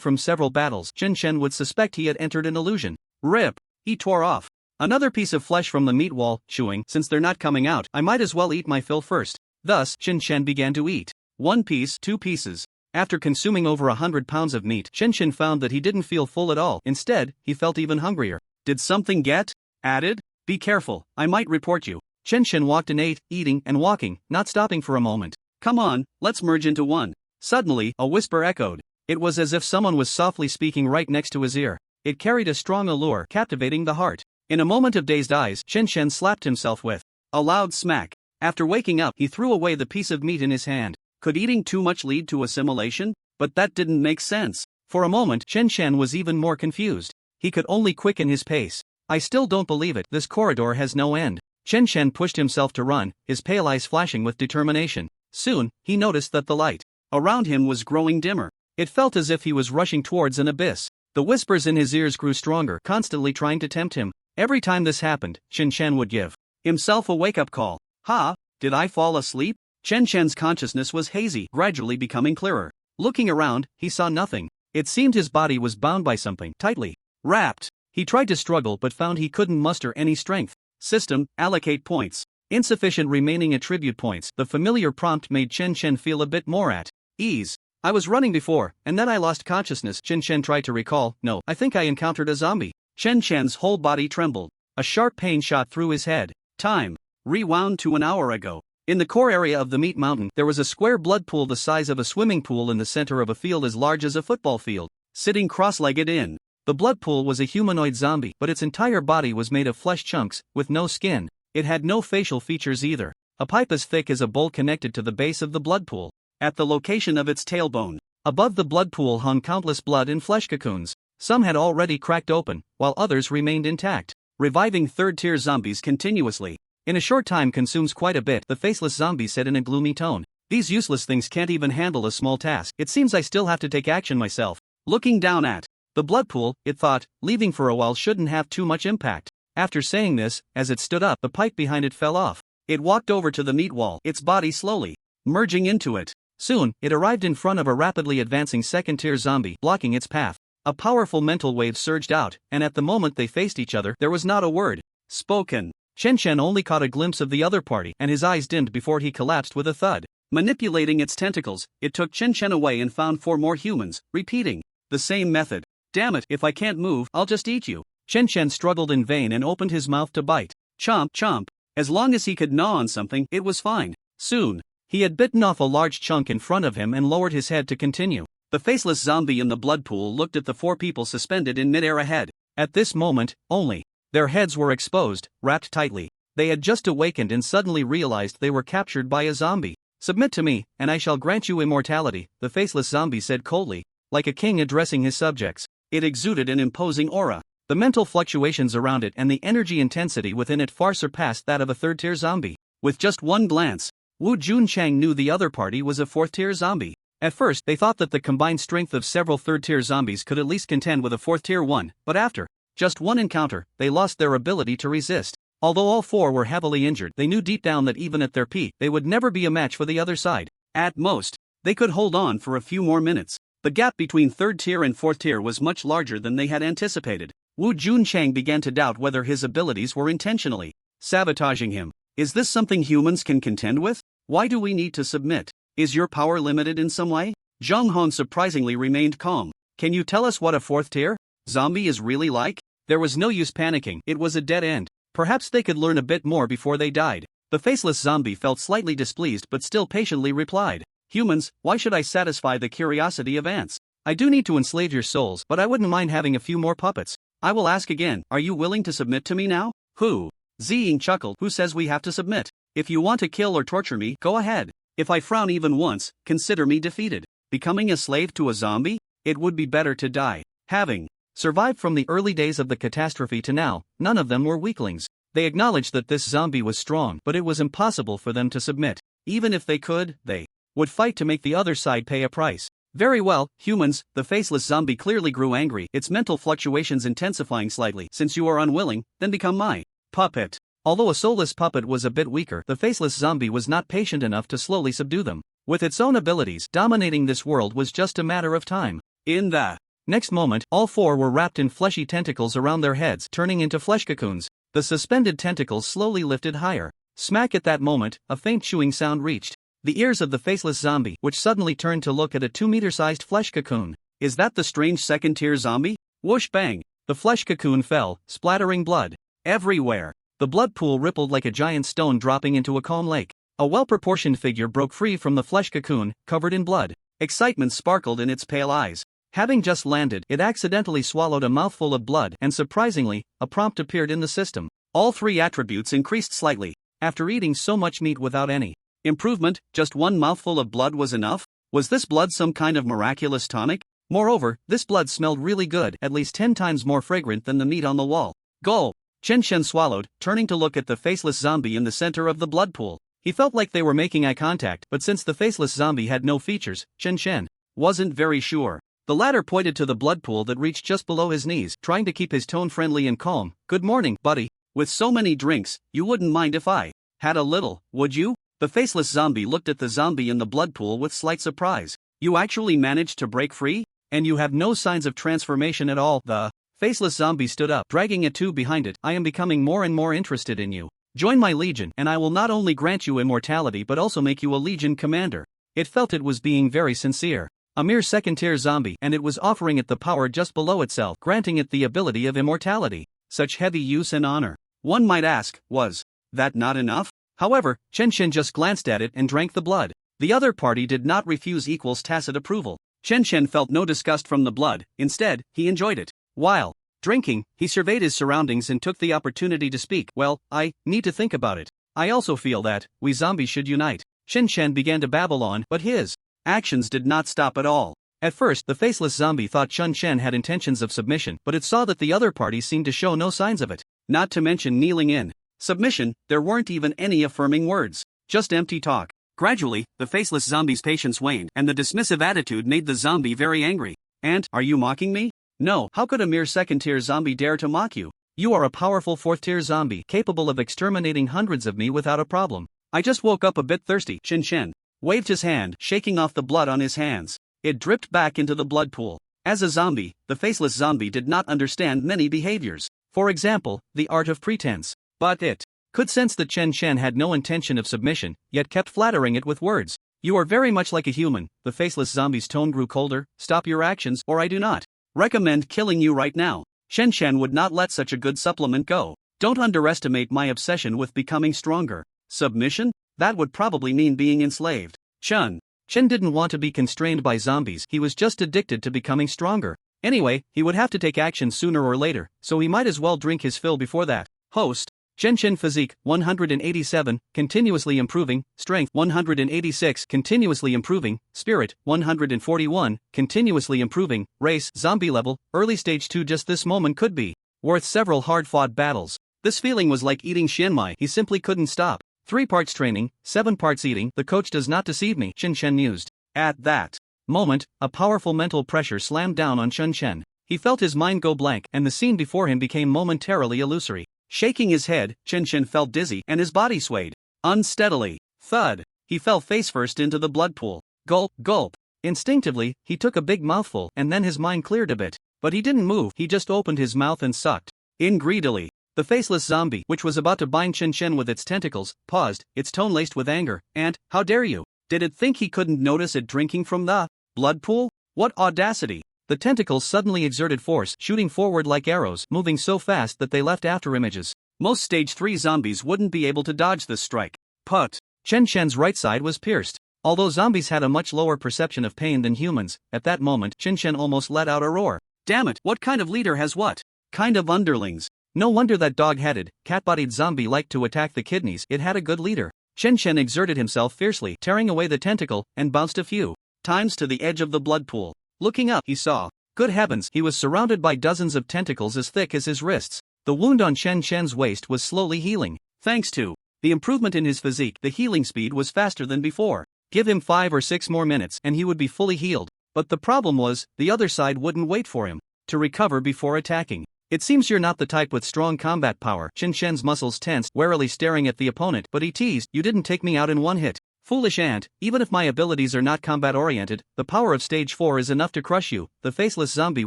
from several battles, Chen Chen would suspect he had entered an illusion. Rip! He tore off another piece of flesh from the meat wall, chewing. Since they're not coming out, I might as well eat my fill first. Thus, Chen Chen began to eat. 1 piece, 2 pieces. After consuming over 100 pounds of meat, Chen Chen found that he didn't feel full at all. Instead, he felt even hungrier. Did something get added? Be careful, I might report you. Chen Chen walked and ate, eating and walking, not stopping for a moment. Come on, let's merge into one. Suddenly, a whisper echoed. It was as if someone was softly speaking right next to his ear. It carried a strong allure, captivating the heart. In a moment of dazed eyes, Chen Chen slapped himself with a loud smack. After waking up, he threw away the piece of meat in his hand. Could eating too much lead to assimilation? But that didn't make sense. For a moment, Chen Chen was even more confused. He could only quicken his pace. I still don't believe it, this corridor has no end. Chen Chen pushed himself to run, his pale eyes flashing with determination. Soon, he noticed that the light around him was growing dimmer. It felt as if he was rushing towards an abyss. The whispers in his ears grew stronger, constantly trying to tempt him. Every time this happened, Chen Chen would give himself a wake-up call. Ha! Did I fall asleep? Chen Chen's consciousness was hazy, gradually becoming clearer. Looking around, he saw nothing. It seemed his body was bound by something, tightly wrapped. He tried to struggle but found he couldn't muster any strength. System, allocate points. Insufficient remaining attribute points. The familiar prompt made Chen Chen feel a bit more at ease. I was running before, and then I lost consciousness. Chen Chen tried to recall. No, I think I encountered a zombie. Chen Chen's whole body trembled. A sharp pain shot through his head. Time rewound to an hour ago. In the core area of the meat mountain, there was a square blood pool the size of a swimming pool in the center of a field as large as a football field. Sitting cross-legged in the blood pool was a humanoid zombie, but its entire body was made of flesh chunks, with no skin. It had no facial features either. A pipe as thick as a bowl connected to the base of the blood pool. At the location of its tailbone, above the blood pool hung countless blood and flesh cocoons. Some had already cracked open, while others remained intact. Reviving third-tier zombies continuously in a short time consumes quite a bit, the faceless zombie said in a gloomy tone. These useless things can't even handle a small task. It seems I still have to take action myself. Looking down at the blood pool, it thought, leaving for a while shouldn't have too much impact. After saying this, as it stood up, the pipe behind it fell off. It walked over to the meat wall, its body slowly merging into it. Soon, it arrived in front of a rapidly advancing second-tier zombie, blocking its path. A powerful mental wave surged out, and at the moment they faced each other, there was not a word spoken. Chen Chen only caught a glimpse of the other party and his eyes dimmed before he collapsed with a thud. Manipulating its tentacles, it took Chen Chen away and found 4 more humans, repeating the same method. Damn it, if I can't move, I'll just eat you. Chen Chen struggled in vain and opened his mouth to bite. Chomp, chomp. As long as he could gnaw on something, it was fine. Soon, he had bitten off a large chunk in front of him and lowered his head to continue. The faceless zombie in the blood pool looked at the 4 people suspended in midair ahead. At this moment, only, their heads were exposed, wrapped tightly. They had just awakened and suddenly realized they were captured by a zombie. Submit to me, and I shall grant you immortality, the faceless zombie said coldly, like a king addressing his subjects. It exuded an imposing aura. The mental fluctuations around it and the energy intensity within it far surpassed that of a third-tier zombie. With just one glance, Wu Junchang knew the other party was a fourth-tier zombie. At first, they thought that the combined strength of several third-tier zombies could at least contend with a fourth-tier one, but after just one encounter, they lost their ability to resist. Although all 4 were heavily injured, they knew deep down that even at their peak, they would never be a match for the other side. At most, they could hold on for a few more minutes. The gap between third tier and fourth tier was much larger than they had anticipated. Wu Junchang began to doubt whether his abilities were intentionally sabotaging him. Is this something humans can contend with? Why do we need to submit? Is your power limited in some way? Zhang Hong surprisingly remained calm. Can you tell us what a fourth tier zombie is really like? There was no use panicking, it was a dead end. Perhaps they could learn a bit more before they died. The faceless zombie felt slightly displeased but still patiently replied. Humans, why should I satisfy the curiosity of ants? I do need to enslave your souls, but I wouldn't mind having a few more puppets. I will ask again, are you willing to submit to me now? Who? Ziying chuckled. Who says we have to submit? If you want to kill or torture me, go ahead. If I frown even once, consider me defeated. Becoming a slave to a zombie? It would be better to die. Having survived from the early days of the catastrophe to now, none of them were weaklings. They acknowledged that this zombie was strong, but it was impossible for them to submit. Even if they could, they would fight to make the other side pay a price. Very well, humans, the faceless zombie clearly grew angry, its mental fluctuations intensifying slightly. Since you are unwilling, then become my puppet. Although a soulless puppet was a bit weaker, the faceless zombie was not patient enough to slowly subdue them. With its own abilities, dominating this world was just a matter of time. In the next moment, all 4 were wrapped in fleshy tentacles around their heads, turning into flesh cocoons. The suspended tentacles slowly lifted higher. Smack at that moment, a faint chewing sound reached the ears of the faceless zombie, which suddenly turned to look at a 2-meter-sized flesh cocoon. Is that the strange second-tier zombie? Whoosh bang! The flesh cocoon fell, splattering blood everywhere. The blood pool rippled like a giant stone dropping into a calm lake. A well-proportioned figure broke free from the flesh cocoon, covered in blood. Excitement sparkled in its pale eyes. Having just landed, it accidentally swallowed a mouthful of blood, and surprisingly, a prompt appeared in the system. All 3 attributes increased slightly. After eating so much meat without any improvement, just one mouthful of blood was enough? Was this blood some kind of miraculous tonic? Moreover, this blood smelled really good, at least 10 times more fragrant than the meat on the wall. Gulp! Chen Chen swallowed, turning to look at the faceless zombie in the center of the blood pool. He felt like they were making eye contact, but since the faceless zombie had no features, Chen Chen wasn't very sure. The latter pointed to the blood pool that reached just below his knees, trying to keep his tone friendly and calm. Good morning, buddy. With so many drinks, you wouldn't mind if I had a little, would you? The faceless zombie looked at the zombie in the blood pool with slight surprise. You actually managed to break free? And you have no signs of transformation at all. The faceless zombie stood up, dragging a tube behind it. I am becoming more and more interested in you. Join my legion, and I will not only grant you immortality but also make you a legion commander. It felt it was being very sincere. A mere second-tier zombie, and it was offering it the power just below itself, granting it the ability of immortality. Such heavy use and honor. One might ask, was that not enough? However, Chen Chen just glanced at it and drank the blood. The other party did not refuse equals tacit approval. Chen Chen felt no disgust from the blood, instead, he enjoyed it. While drinking, he surveyed his surroundings and took the opportunity to speak. Well, I need to think about it. I also feel that we zombies should unite. Chen Chen began to babble on, but his actions did not stop at all. At first, the faceless zombie thought Chen Chen had intentions of submission, but it saw that the other party seemed to show no signs of it. Not to mention kneeling in submission, there weren't even any affirming words. Just empty talk. Gradually, the faceless zombie's patience waned, and the dismissive attitude made the zombie very angry. And, are you mocking me? No, how could a mere second-tier zombie dare to mock you? You are a powerful fourth-tier zombie, capable of exterminating hundreds of me without a problem. I just woke up a bit thirsty. Chen Chen waved his hand, shaking off the blood on his hands. It dripped back into the blood pool. As a zombie, the faceless zombie did not understand many behaviors. For example, the art of pretense. But it could sense that Chen Chen had no intention of submission, yet kept flattering it with words. You are very much like a human. The faceless zombie's tone grew colder. Stop your actions, or I do not recommend killing you right now. Chen Chen would not let such a good supplement go. Don't underestimate my obsession with becoming stronger. Submission? That would probably mean being enslaved. Chen didn't want to be constrained by zombies, he was just addicted to becoming stronger. Anyway, he would have to take action sooner or later, so he might as well drink his fill before that. Host. Chen Chen physique, 187, continuously improving, strength, 186, continuously improving, spirit, 141, continuously improving, race, zombie level, early stage 2. Just this moment could be worth several hard-fought battles. This feeling was like eating shenmai, he simply couldn't stop. 3 parts training, 7 parts eating, the coach does not deceive me, Chen Chen mused. At that moment, a powerful mental pressure slammed down on Chen Chen. He felt his mind go blank, and the scene before him became momentarily illusory. Shaking his head, Chen Chen felt dizzy, and his body swayed unsteadily. Thud! He fell face-first into the blood pool. Gulp, gulp. Instinctively, he took a big mouthful, and then his mind cleared a bit. But he didn't move, he just opened his mouth and sucked in greedily. The faceless zombie, which was about to bind Chen Chen with its tentacles, paused, its tone laced with anger. And, how dare you? Did it think he couldn't notice it drinking from the blood pool? What audacity! The tentacles suddenly exerted force, shooting forward like arrows, moving so fast that they left afterimages. Most stage 3 zombies wouldn't be able to dodge this strike. Put! Chen Chen's right side was pierced. Although zombies had a much lower perception of pain than humans, at that moment Chen Chen almost let out a roar. Damn it, what kind of leader has what kind of underlings? No wonder that dog-headed, cat-bodied zombie liked to attack the kidneys, it had a good leader. Chen Chen exerted himself fiercely, tearing away the tentacle, and bounced a few times to the edge of the blood pool. Looking up, he saw. Good heavens, he was surrounded by dozens of tentacles as thick as his wrists. The wound on Chen Chen's waist was slowly healing. Thanks to the improvement in his physique, the healing speed was faster than before. Give him 5 or 6 more minutes and he would be fully healed. But the problem was, the other side wouldn't wait for him to recover before attacking. It seems you're not the type with strong combat power. Chen Chen's muscles tensed, warily staring at the opponent, but he teased, you didn't take me out in one hit. Foolish ant, even if my abilities are not combat-oriented, the power of stage 4 is enough to crush you. The faceless zombie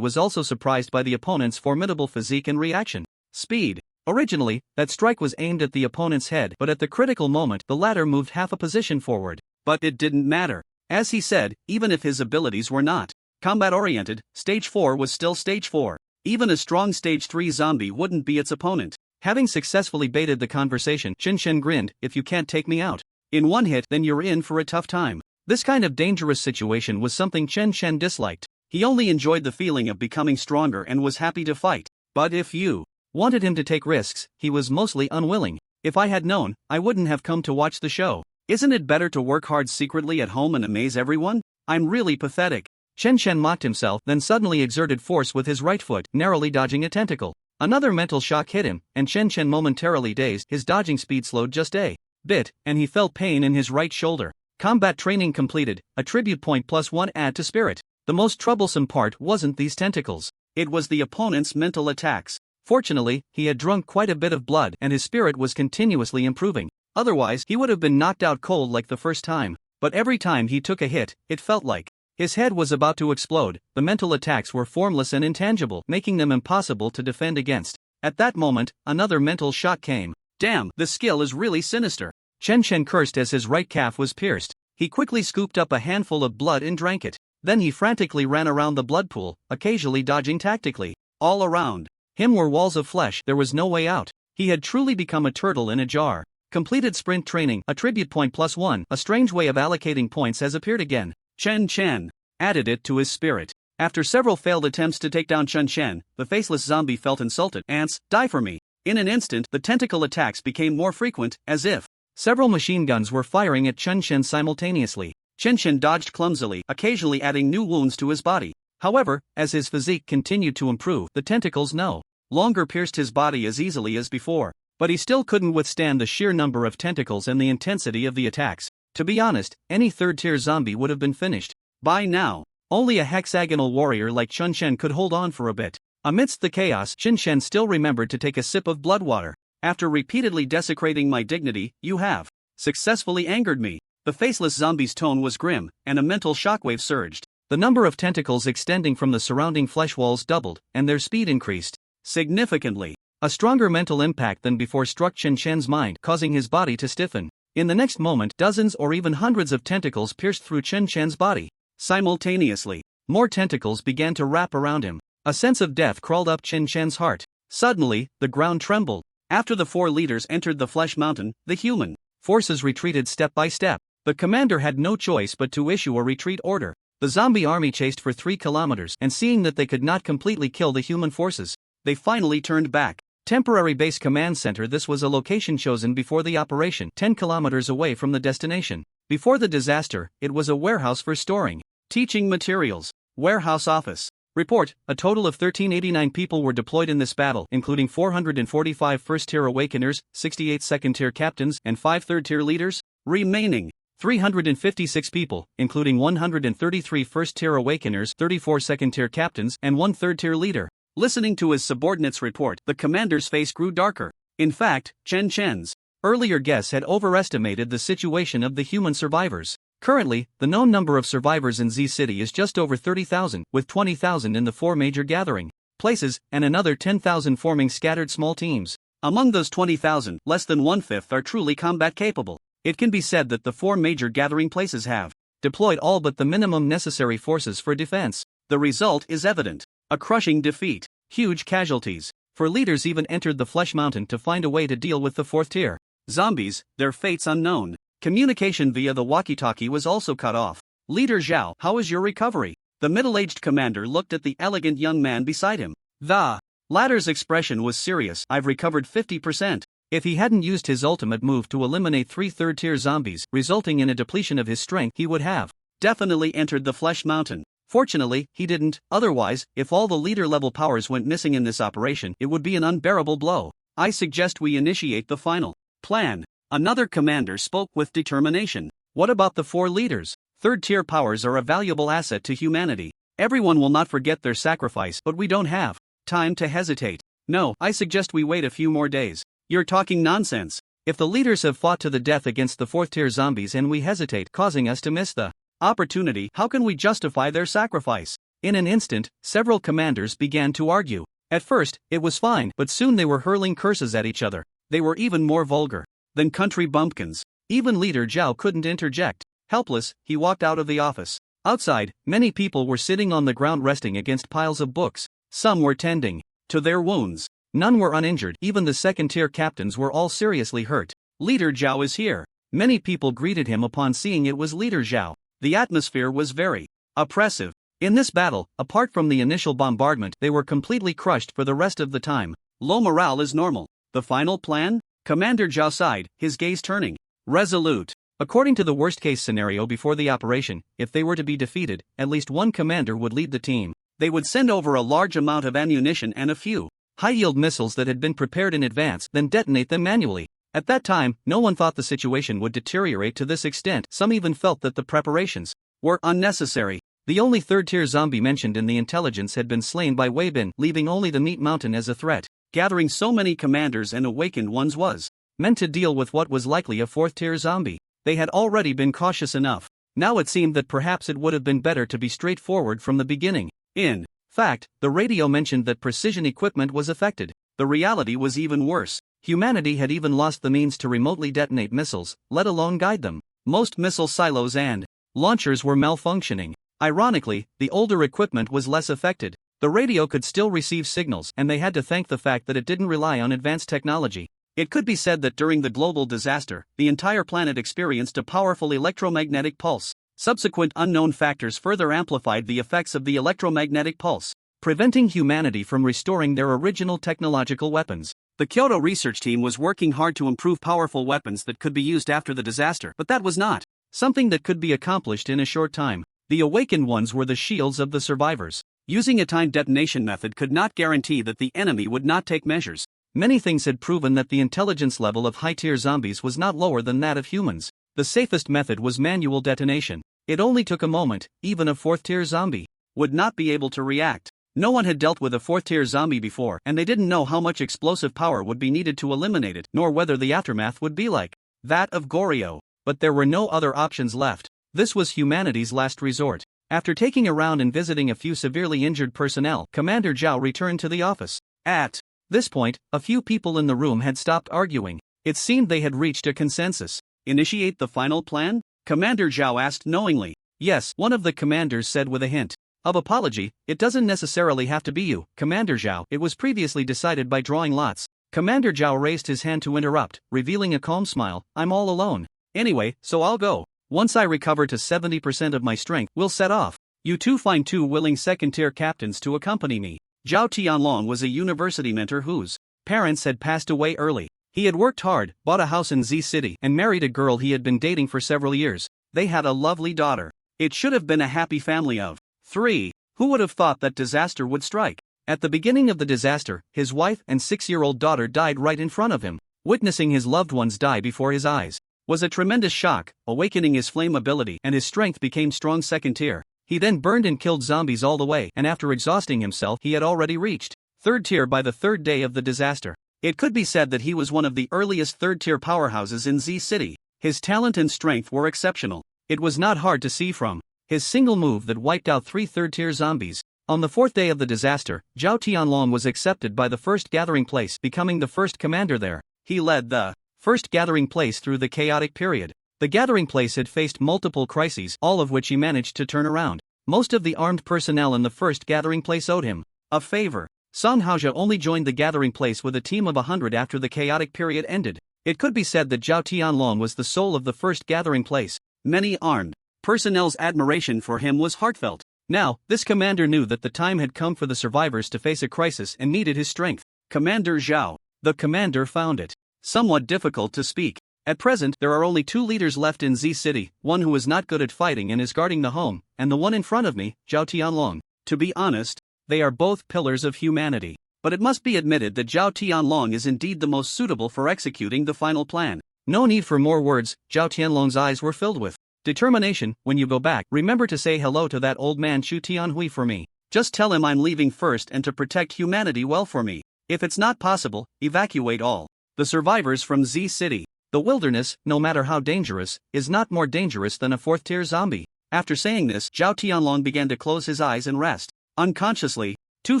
was also surprised by the opponent's formidable physique and reaction speed. Originally, that strike was aimed at the opponent's head, but at the critical moment, the latter moved half a position forward. But it didn't matter. As he said, even if his abilities were not combat-oriented, stage 4 was still stage 4. Even a strong stage 3 zombie wouldn't be its opponent. Having successfully baited the conversation, Chen Chen grinned, if you can't take me out in one hit, then you're in for a tough time. This kind of dangerous situation was something Chen Chen disliked. He only enjoyed the feeling of becoming stronger and was happy to fight. But if you wanted him to take risks, he was mostly unwilling. If I had known, I wouldn't have come to watch the show. Isn't it better to work hard secretly at home and amaze everyone? I'm really pathetic. Chen Chen mocked himself, then suddenly exerted force with his right foot, narrowly dodging a tentacle. Another mental shock hit him, and Chen Chen momentarily dazed, his dodging speed slowed just a bit, and he felt pain in his right shoulder. Combat training completed, attribute point +1 add to spirit. The most troublesome part wasn't these tentacles. It was the opponent's mental attacks. Fortunately, he had drunk quite a bit of blood and his spirit was continuously improving. Otherwise, he would have been knocked out cold like the first time. But every time he took a hit, it felt like his head was about to explode. The mental attacks were formless and intangible, making them impossible to defend against. At that moment, another mental shock came. Damn, this skill is really sinister. Chen Chen cursed as his right calf was pierced. He quickly scooped up a handful of blood and drank it. Then he frantically ran around the blood pool, occasionally dodging tactically. All around him were walls of flesh, there was no way out. He had truly become a turtle in a jar. Completed sprint training, attribute point +1, a strange way of allocating points has appeared again. Chen Chen added it to his spirit. After several failed attempts to take down Chen Chen, the faceless zombie felt insulted. Ants, die for me. In an instant, the tentacle attacks became more frequent, as if several machine guns were firing at Chen Chen simultaneously. Chen Chen dodged clumsily, occasionally adding new wounds to his body. However, as his physique continued to improve, the tentacles no longer pierced his body as easily as before. But he still couldn't withstand the sheer number of tentacles and the intensity of the attacks. To be honest, any third-tier zombie would have been finished by now. Only a hexagonal warrior like Chen Chen could hold on for a bit. Amidst the chaos, Chen Chen still remembered to take a sip of blood water. After repeatedly desecrating my dignity, you have successfully angered me. The faceless zombie's tone was grim, and a mental shockwave surged. The number of tentacles extending from the surrounding flesh walls doubled, and their speed increased significantly. A stronger mental impact than before struck Chen Chen's mind, causing his body to stiffen. In the next moment, dozens or even hundreds of tentacles pierced through Chen Chen's body. Simultaneously, more tentacles began to wrap around him. A sense of death crawled up Chen Chen's heart. Suddenly, the ground trembled. After the 4 leaders entered the Flesh Mountain, the human forces retreated step by step. The commander had no choice but to issue a retreat order. The zombie army chased for 3 kilometers, and seeing that they could not completely kill the human forces, they finally turned back. Temporary Base Command Center. This was a location chosen before the operation, 10 kilometers away from the destination. Before the disaster, it was a warehouse for storing teaching materials. Warehouse office. Report, a total of 1389 people were deployed in this battle, including 445 first-tier awakeners, 68 second-tier captains, and 5 third-tier leaders. Remaining 356 people, including 133 first-tier awakeners, 34 second-tier captains, and 1 third-tier leader. Listening to his subordinate's report, the commander's face grew darker. In fact, Chen Chen's earlier guess had overestimated the situation of the human survivors. Currently, the known number of survivors in Z City is just over 30,000, with 20,000 in the 4 major gathering places, and another 10,000 forming scattered small teams. Among those 20,000, less than 1/5 are truly combat capable. It can be said that the 4 major gathering places have deployed all but the minimum necessary forces for defense. The result is evident. A crushing defeat. Huge casualties. 4 leaders even entered the Flesh Mountain to find a way to deal with the 4th tier zombies, their fates unknown. Communication via the walkie-talkie was also cut off. Leader Zhao, how is your recovery? The middle-aged commander looked at the elegant young man beside him. The latter's expression was serious. I've recovered 50%. If he hadn't used his ultimate move to eliminate 3 third-tier zombies, resulting in a depletion of his strength, he would have definitely entered the Flesh Mountain. Fortunately, he didn't. Otherwise, if all the leader-level powers went missing in this operation, it would be an unbearable blow. I suggest we initiate the final plan. Another commander spoke with determination. What about the 4 leaders? Third-tier powers are a valuable asset to humanity. Everyone will not forget their sacrifice, but we don't have time to hesitate. No, I suggest we wait a few more days. You're talking nonsense. If the leaders have fought to the death against the 4th-tier zombies and we hesitate, causing us to miss the opportunity, how can we justify their sacrifice? In an instant, several commanders began to argue. At first, it was fine, but soon they were hurling curses at each other. They were even more vulgar than country bumpkins. Even leader Zhao couldn't interject. Helpless, he walked out of the office. Outside, many people were sitting on the ground resting against piles of books. Some were tending to their wounds. None were uninjured. Even the second-tier captains were all seriously hurt. Leader Zhao is here. Many people greeted him upon seeing it was Leader Zhao. The atmosphere was very oppressive. In this battle, apart from the initial bombardment, they were completely crushed for the rest of the time. Low morale is normal. The final plan? Commander Zhao sighed, his gaze turning resolute. According to the worst-case scenario before the operation, if they were to be defeated, at least one commander would lead the team. They would send over a large amount of ammunition and a few high-yield missiles that had been prepared in advance, then detonate them manually. At that time, no one thought the situation would deteriorate to this extent. Some even felt that the preparations were unnecessary. The only third-tier zombie mentioned in the intelligence had been slain by Wei Bin, leaving only the Meat Mountain as a threat. Gathering so many commanders and awakened ones was meant to deal with what was likely a 4th-tier zombie. They had already been cautious enough. Now it seemed that perhaps it would have been better to be straightforward from the beginning. In fact, the radio mentioned that precision equipment was affected. The reality was even worse. Humanity had even lost the means to remotely detonate missiles, let alone guide them. Most missile silos and launchers were malfunctioning. Ironically, the older equipment was less affected. The radio could still receive signals, and they had to thank the fact that it didn't rely on advanced technology. It could be said that during the global disaster, the entire planet experienced a powerful electromagnetic pulse. Subsequent unknown factors further amplified the effects of the electromagnetic pulse, preventing humanity from restoring their original technological weapons. The Kyoto research team was working hard to improve powerful weapons that could be used after the disaster, but that was not something that could be accomplished in a short time. The awakened ones were the shields of the survivors. Using a timed detonation method could not guarantee that the enemy would not take measures. Many things had proven that the intelligence level of high-tier zombies was not lower than that of humans. The safest method was manual detonation. It only took a moment. Even a 4th-tier zombie would not be able to react. No one had dealt with a 4th-tier zombie before, and they didn't know how much explosive power would be needed to eliminate it, nor whether the aftermath would be like that of Goryo. But there were no other options left. This was humanity's last resort. After taking around and visiting a few severely injured personnel, Commander Zhao returned to the office. At This point, a few people in the room had stopped arguing. It seemed they had reached a consensus. Initiate the final plan? Commander Zhao asked knowingly. Yes, one of the commanders said with a hint of apology. It doesn't necessarily have to be you, Commander Zhao. It was previously decided by drawing lots. Commander Zhao raised his hand to interrupt, revealing a calm smile. I'm all alone. Anyway, so I'll go. Once I recover to 70% of my strength, we'll set off. You two find 2 willing second-tier captains to accompany me. Zhao Tianlong was a university mentor whose parents had passed away early. He had worked hard, bought a house in Z City, and married a girl he had been dating for several years. They had a lovely daughter. It should have been a happy family of 3. Who would have thought that disaster would strike? At the beginning of the disaster, his wife and 6-year-old daughter died right in front of him. Witnessing his loved ones die before his eyes was a tremendous shock, awakening his flame ability, and his strength became strong second tier. He then burned and killed zombies all the way, and after exhausting himself, he had already reached third tier by the 3rd day of the disaster. It could be said that he was one of the earliest third-tier powerhouses in Z City. His talent and strength were exceptional. It was not hard to see from his single move that wiped out 3 third-tier zombies. On the 4th day of the disaster, Zhao Tianlong was accepted by the first gathering place, becoming the first commander there. He led the first gathering place through the chaotic period. The gathering place had faced multiple crises, all of which he managed to turn around. Most of the armed personnel in the first gathering place owed him a favor. Song Haojia only joined the gathering place with a team of 100 after the chaotic period ended. It could be said that Zhao Tianlong was the soul of the first gathering place. Many armed personnel's admiration for him was heartfelt. Now, this commander knew that the time had come for the survivors to face a crisis and needed his strength. Commander Zhao. The commander found it somewhat difficult to speak. At present, there are only 2 leaders left in Z City, one who is not good at fighting and is guarding the home, and the one in front of me, Zhao Tianlong. To be honest, they are both pillars of humanity. But it must be admitted that Zhao Tianlong is indeed the most suitable for executing the final plan. No need for more words. Zhao Tianlong's eyes were filled with determination. When you go back, remember to say hello to that old man Chu Tianhui for me. Just tell him I'm leaving first and to protect humanity well for me. If it's not possible, evacuate all the survivors from Z City. The wilderness, no matter how dangerous, is not more dangerous than a 4th-tier zombie. After saying this, Zhao Tianlong began to close his eyes and rest. Unconsciously, 2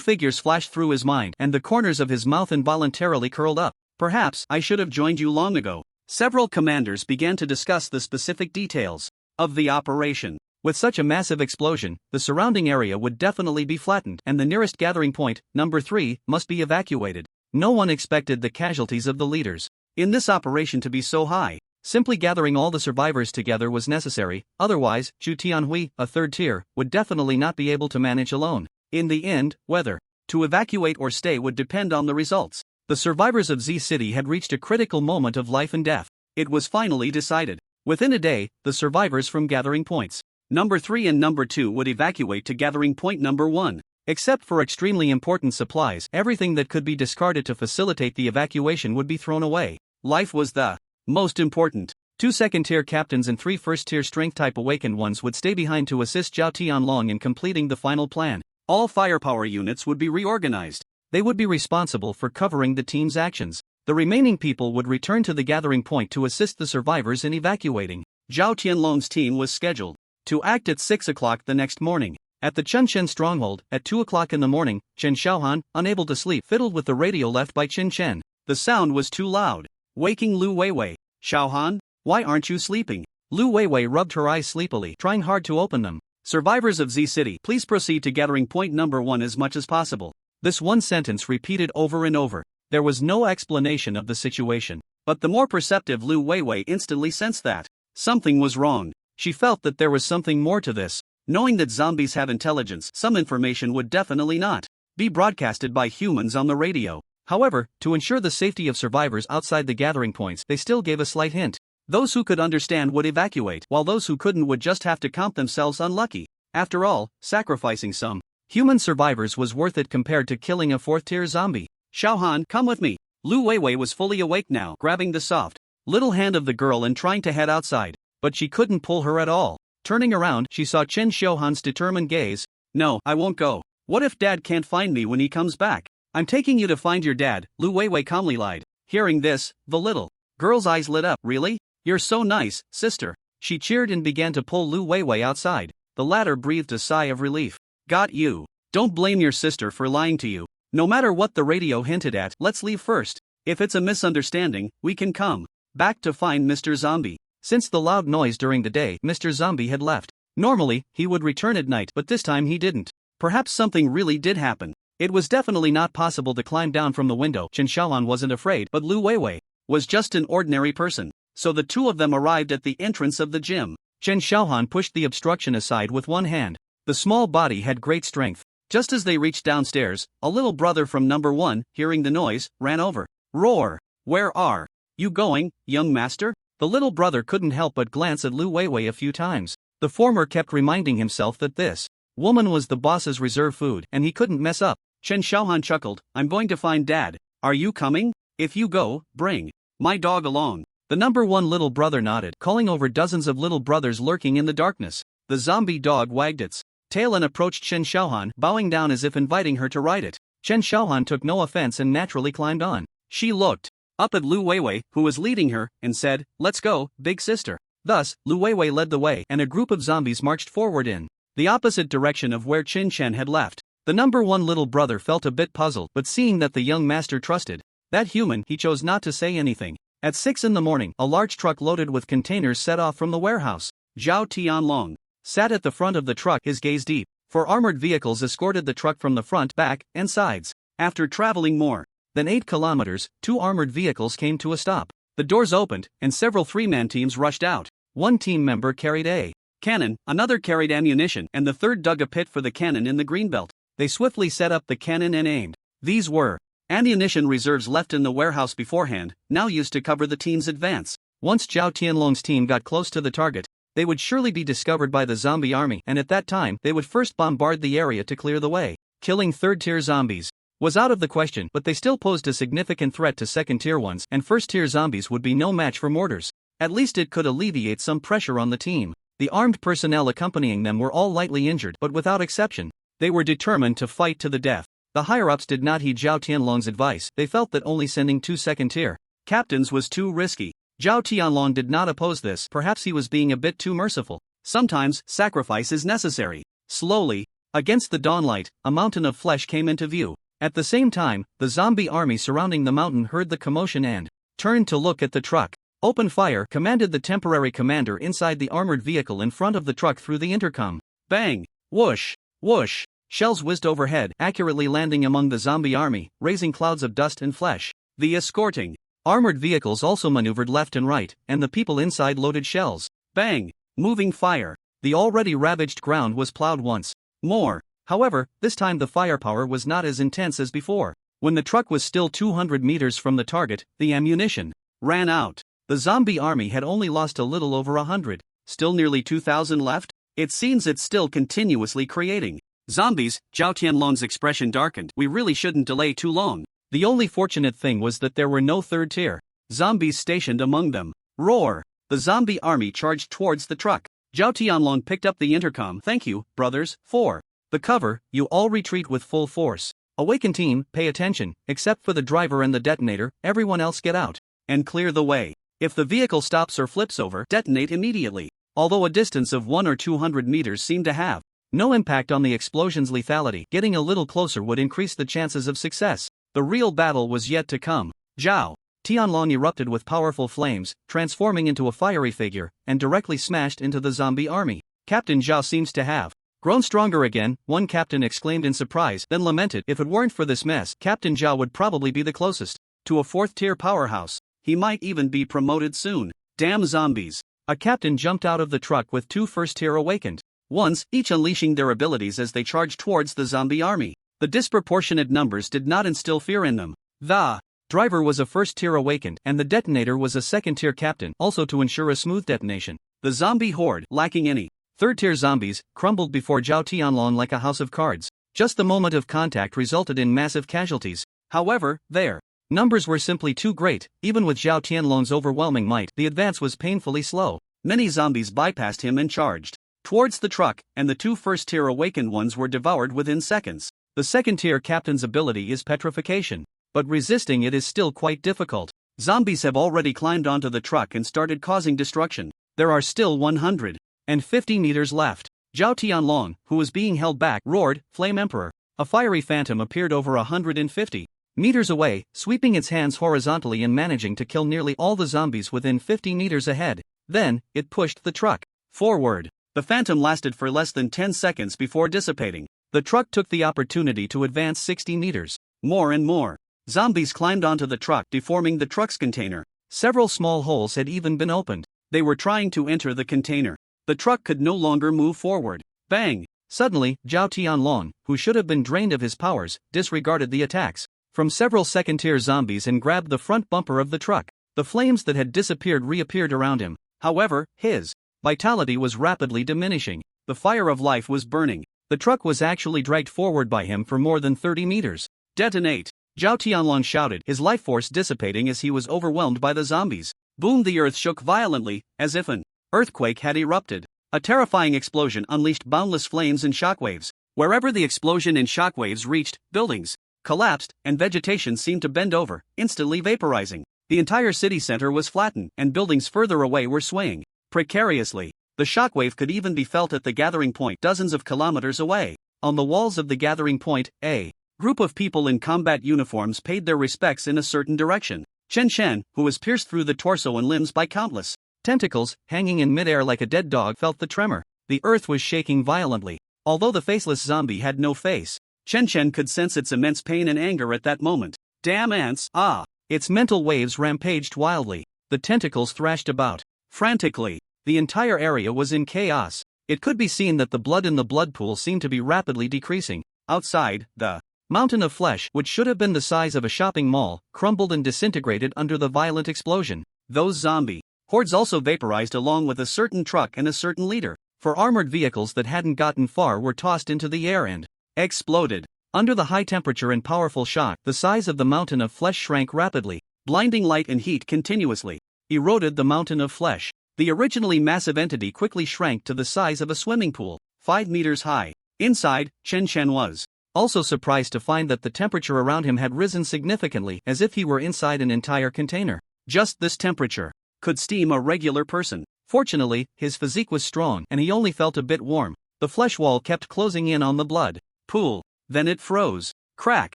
figures flashed through his mind, and the corners of his mouth involuntarily curled up. Perhaps I should have joined you long ago. Several commanders began to discuss the specific details of the operation. With such a massive explosion, the surrounding area would definitely be flattened, and the nearest gathering point, number 3, must be evacuated. No one expected the casualties of the leaders in this operation to be so high. Simply gathering all the survivors together was necessary, otherwise, Chu Tianhui, a 3rd tier, would definitely not be able to manage alone. In the end, whether to evacuate or stay would depend on the results. The survivors of Z City had reached a critical moment of life and death. It was finally decided. Within a day, the survivors from gathering points number 3 and number 2 would evacuate to gathering point number 1. Except for extremely important supplies, everything that could be discarded to facilitate the evacuation would be thrown away. Life was the most important. 2 second-tier captains and 3 first-tier strength-type awakened ones would stay behind to assist Zhao Tianlong in completing the final plan. All firepower units would be reorganized. They would be responsible for covering the team's actions. The remaining people would return to the gathering point to assist the survivors in evacuating. Zhao Tianlong's team was scheduled to act at 6 o'clock the next morning. At the Chunchen stronghold, at 2 o'clock in the morning, Chen Xiaohan, unable to sleep, fiddled with the radio left by Qin Chen. The sound was too loud, waking Lu Weiwei. Xiaohan, why aren't you sleeping? Lu Weiwei rubbed her eyes sleepily, trying hard to open them. Survivors of Z City, please proceed to gathering point number 1 as much as possible. This one sentence repeated over and over. There was no explanation of the situation. But the more perceptive Lu Weiwei instantly sensed that something was wrong. She felt that there was something more to this. Knowing that zombies have intelligence, some information would definitely not be broadcasted by humans on the radio. However, to ensure the safety of survivors outside the gathering points, they still gave a slight hint. Those who could understand would evacuate, while those who couldn't would just have to count themselves unlucky. After all, sacrificing some human survivors was worth it compared to killing a 4th-tier zombie. Xiaohan, come with me. Lu Weiwei was fully awake now, grabbing the soft little hand of the girl and trying to head outside. But she couldn't pull her at all. Turning around, she saw Chen Xiaohan's determined gaze. No, I won't go. What if Dad can't find me when he comes back? I'm taking you to find your dad, Lu Weiwei calmly lied. Hearing this, the little girl's eyes lit up. Really? You're so nice, sister. She cheered and began to pull Lu Weiwei outside. The latter breathed a sigh of relief. Got you. Don't blame your sister for lying to you. No matter what the radio hinted at, let's leave first. If it's a misunderstanding, we can come back to find Mr. Zombie. Since the loud noise during the day, Mr. Zombie had left. Normally, he would return at night, but this time he didn't. Perhaps something really did happen. It was definitely not possible to climb down from the window. Chen Xiaohan wasn't afraid, but Lu Weiwei was just an ordinary person. So the two of them arrived at the entrance of the gym. Chen Xiaohan pushed the obstruction aside with one hand. The small body had great strength. Just as they reached downstairs, a little brother from number 1, hearing the noise, ran over. Roar! Where are you going, young master? The little brother couldn't help but glance at Lu Weiwei a few times. The former kept reminding himself that this woman was the boss's reserve food and he couldn't mess up. Chen Xiaohan chuckled. I'm going to find Dad. Are you coming? If you go, bring my dog along. The number 1 little brother nodded, calling over dozens of little brothers lurking in the darkness. The zombie dog wagged its tail and approached Chen Xiaohan, bowing down as if inviting her to ride it. Chen Xiaohan took no offense and naturally climbed on. She looked up at Lu Weiwei, who was leading her, and said, "Let's go, big sister." Thus, Lu Weiwei led the way, and a group of zombies marched forward in the opposite direction of where Qin Chen had left. The number 1 little brother felt a bit puzzled, but seeing that the young master trusted that human, he chose not to say anything. At 6 in the morning, a large truck loaded with containers set off from the warehouse. Zhao Tianlong sat at the front of the truck, his gaze deep, for armored vehicles escorted the truck from the front, back, and sides. After traveling more than 8 kilometers, 2 armored vehicles came to a stop. The doors opened, and several 3-man teams rushed out. One team member carried a cannon, another carried ammunition, and the third dug a pit for the cannon in the greenbelt. They swiftly set up the cannon and aimed. These were ammunition reserves left in the warehouse beforehand, now used to cover the team's advance. Once Zhao Tianlong's team got close to the target, they would surely be discovered by the zombie army, and at that time, they would first bombard the area to clear the way. Killing third-tier zombies was out of the question, but they still posed a significant threat to second-tier ones, and first-tier zombies would be no match for mortars. At least it could alleviate some pressure on the team. The armed personnel accompanying them were all lightly injured, but without exception, they were determined to fight to the death. The higher-ups did not heed Zhao Tianlong's advice. They felt that only sending 2 second-tier captains was too risky. Zhao Tianlong did not oppose this. Perhaps he was being a bit too merciful. Sometimes, sacrifice is necessary. Slowly, against the dawnlight, a mountain of flesh came into view. At the same time, the zombie army surrounding the mountain heard the commotion and turned to look at the truck. "Open fire," commanded the temporary commander inside the armored vehicle in front of the truck through the intercom. Bang! Whoosh! Whoosh! Shells whizzed overhead, accurately landing among the zombie army, raising clouds of dust and flesh. The escorting armored vehicles also maneuvered left and right, and the people inside loaded shells. Bang! Moving fire. The already ravaged ground was plowed once more. However, this time the firepower was not as intense as before. When the truck was still 200 meters from the target, the ammunition ran out. The zombie army had only lost a little over 100. Still nearly 2,000 left? It seems it's still continuously creating zombies. Zhao Tianlong's expression darkened. We really shouldn't delay too long. The only fortunate thing was that there were no third-tier zombies stationed among them. Roar! The zombie army charged towards the truck. Zhao Tianlong picked up the intercom. Thank you, brothers, for the cover. You all retreat with full force. Awaken team, pay attention. Except for the driver and the detonator, everyone else get out and clear the way. If the vehicle stops or flips over, detonate immediately. Although a distance of 1 or 200 meters seemed to have no impact on the explosion's lethality, getting a little closer would increase the chances of success. The real battle was yet to come. Zhao Tianlong erupted with powerful flames, transforming into a fiery figure, and directly smashed into the zombie army. Captain Zhao seems to have grown stronger again, one captain exclaimed in surprise, then lamented, if it weren't for this mess, Captain Zhao would probably be the closest to a 4th-tier powerhouse. He might even be promoted soon. Damn zombies. A captain jumped out of the truck with 2 first-tier awakened ones, each unleashing their abilities as they charged towards the zombie army. The disproportionate numbers did not instill fear in them. The driver was a first-tier awakened, and the detonator was a second-tier captain, also to ensure a smooth detonation. The zombie horde, lacking any third-tier zombies, crumbled before Zhao Tianlong like a house of cards. Just the moment of contact resulted in massive casualties. However, their numbers were simply too great. Even with Zhao Tianlong's overwhelming might, the advance was painfully slow. Many zombies bypassed him and charged towards the truck, and the 2 first-tier awakened ones were devoured within seconds. The second-tier captain's ability is petrification, but resisting it is still quite difficult. Zombies have already climbed onto the truck and started causing destruction. There are still 150 meters left. Zhao Tianlong, who was being held back, roared, "Flame Emperor! a fiery phantom appeared over 150 meters away, sweeping its hands horizontally and managing to kill nearly all the zombies within 50 meters ahead. Then, it pushed the truck forward. The phantom lasted for less than 10 seconds before dissipating. The truck took the opportunity to advance 60 meters. More and more zombies climbed onto the truck, deforming the truck's container. Several small holes had even been opened. They were trying to enter the container. The truck could no longer move forward. Bang! Suddenly, Zhao Tianlong, who should have been drained of his powers, disregarded the attacks from several second-tier zombies and grabbed the front bumper of the truck. The flames that had disappeared reappeared around him. However, his vitality was rapidly diminishing. The fire of life was burning. The truck was actually dragged forward by him for more than 30 meters. Detonate! Zhao Tianlong shouted, his life force dissipating as he was overwhelmed by the zombies. Boom! The earth shook violently, as if an earthquake had erupted. A terrifying explosion unleashed boundless flames and shockwaves. Wherever the explosion and shockwaves reached, buildings collapsed, and vegetation seemed to bend over, instantly vaporizing. The entire city center was flattened, and buildings further away were swaying precariously. The shockwave could even be felt at the gathering point dozens of kilometers away. On the walls of the gathering point, a group of people in combat uniforms paid their respects in a certain direction. Chen Shen, who was pierced through the torso and limbs by countless tentacles, hanging in midair like a dead dog, felt the tremor. The earth was shaking violently. Although the faceless zombie had no face, Chen Shen could sense its immense pain and anger at that moment. Damn ants! Ah! Its mental waves rampaged wildly. The tentacles thrashed about frantically. The entire area was in chaos. It could be seen that the blood in the blood pool seemed to be rapidly decreasing. Outside, the mountain of flesh, which should have been the size of a shopping mall, crumbled and disintegrated under the violent explosion. Those zombie hordes also vaporized along with a certain truck and a certain leader. For armored vehicles that hadn't gotten far were tossed into the air and exploded. Under the high temperature and powerful shock, the size of the mountain of flesh shrank rapidly. Blinding light and heat continuously eroded the mountain of flesh. The originally massive entity quickly shrank to the size of a swimming pool, 5 meters high. Inside, Chen Shen was also surprised to find that the temperature around him had risen significantly, as if he were inside an entire container. Just this temperature could steam a regular person. Fortunately, his physique was strong and he only felt a bit warm. The flesh wall kept closing in on the blood pool. Then it froze. Crack!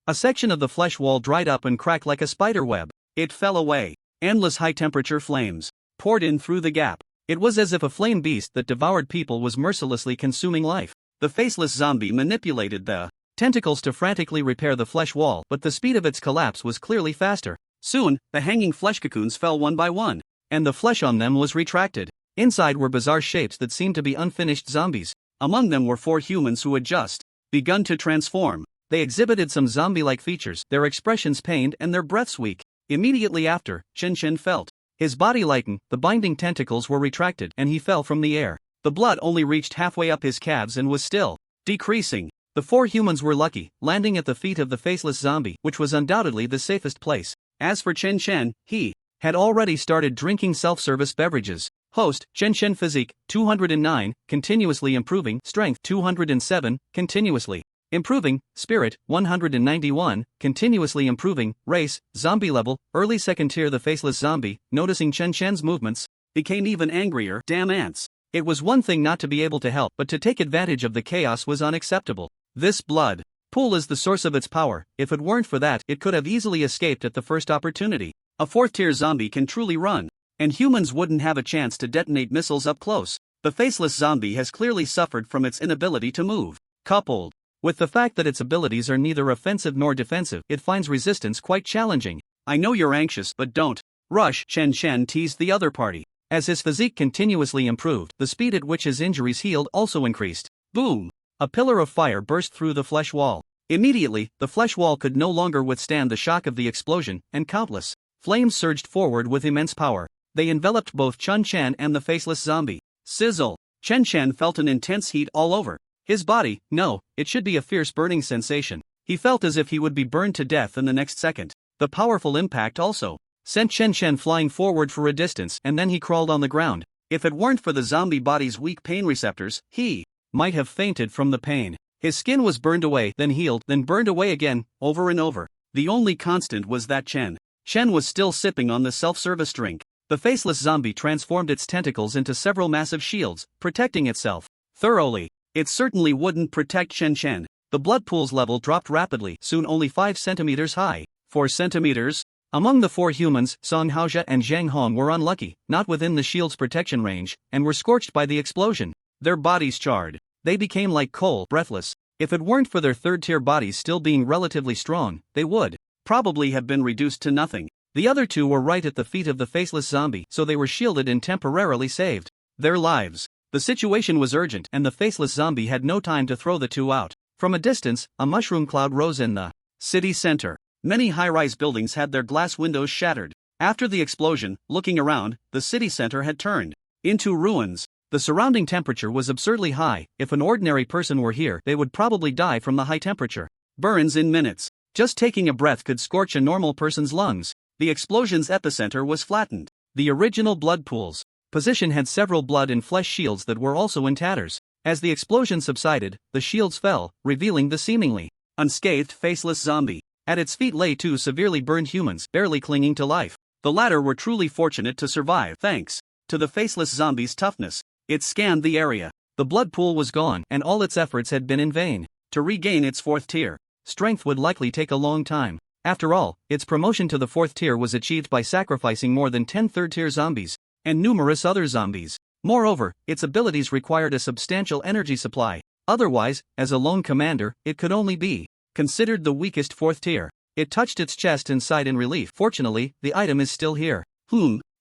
A section of the flesh wall dried up and cracked like a spider web. It fell away. Endless high-temperature flames poured in through the gap. It was as if a flame beast that devoured people was mercilessly consuming life. The faceless zombie manipulated the tentacles to frantically repair the flesh wall, but the speed of its collapse was clearly faster. Soon, the hanging flesh cocoons fell one by one, and the flesh on them was retracted. Inside were bizarre shapes that seemed to be unfinished zombies. Among them were 4 humans who had just begun to transform. They exhibited some zombie-like features, their expressions pained and their breaths weak. Immediately after, Chen Shen felt his body lighten, the binding tentacles were retracted, and he fell from the air. The blood only reached halfway up his calves and was still decreasing. The 4 humans were lucky, landing at the feet of the faceless zombie, which was undoubtedly the safest place. As for Chen Shen, he had already started drinking self-service beverages. Host, Chen Shen physique, 209, continuously improving, strength, 207, continuously improving, spirit, 191, continuously improving, race, zombie level, early second tier. The faceless zombie, noticing Chen Shen's movements, became even angrier. Damn ants. It was one thing not to be able to help, but to take advantage of the chaos was unacceptable. This blood pool is the source of its power. If it weren't for that, it could have easily escaped at the first opportunity. A 4th tier zombie can truly run, and humans wouldn't have a chance to detonate missiles up close. The faceless zombie has clearly suffered from its inability to move. Coupled with the fact that its abilities are neither offensive nor defensive, it finds resistance quite challenging. I know you're anxious, but don't rush, Chen Shen teased the other party. As his physique continuously improved, the speed at which his injuries healed also increased. Boom! A pillar of fire burst through the flesh wall. Immediately, the flesh wall could no longer withstand the shock of the explosion, and countless flames surged forward with immense power. They enveloped both Chen Shen and the faceless zombie. Sizzle! Chen Shen felt an intense heat all over his body. No, it should be a fierce burning sensation. He felt as if he would be burned to death in the next second. The powerful impact also sent Chen Shen flying forward for a distance, and then he crawled on the ground. If it weren't for the zombie body's weak pain receptors, he might have fainted from the pain. His skin was burned away, then healed, then burned away again, over and over. The only constant was that Chen Shen was still sipping on the self-service drink. The faceless zombie transformed its tentacles into several massive shields, protecting itself thoroughly. It certainly wouldn't protect Chen Shen. The blood pool's level dropped rapidly, soon only 5 centimeters high. 4 centimeters? Among the 4 humans, Song Haojia and Zhang Hong were unlucky, not within the shield's protection range, and were scorched by the explosion. Their bodies charred. They became like coal, breathless. If it weren't for their third-tier bodies still being relatively strong, they would probably have been reduced to nothing. The other 2 were right at the feet of the faceless zombie, so they were shielded and temporarily saved their lives. The situation was urgent, and the faceless zombie had no time to throw the 2 out. From a distance, a mushroom cloud rose in the city center. Many high-rise buildings had their glass windows shattered. After the explosion, looking around, the city center had turned into ruins. The surrounding temperature was absurdly high. If an ordinary person were here, they would probably die from the high temperature. Burns in minutes. Just taking a breath could scorch a normal person's lungs. The explosion's epicenter was flattened. The original blood pool's position had several blood and flesh shields that were also in tatters. As the explosion subsided, the shields fell, revealing the seemingly unscathed faceless zombie. At its feet lay 2 severely burned humans, barely clinging to life. The latter were truly fortunate to survive thanks to the faceless zombie's toughness. It scanned the area. The blood pool was gone, and all its efforts had been in vain. To regain its 4th tier strength would likely take a long time. After all, its promotion to the 4th tier was achieved by sacrificing more than 10 third-tier zombies and numerous other zombies. Moreover, its abilities required a substantial energy supply. Otherwise, as a lone commander, it could only be considered the weakest 4th tier. It touched its chest and sighed in relief. Fortunately, the item is still here.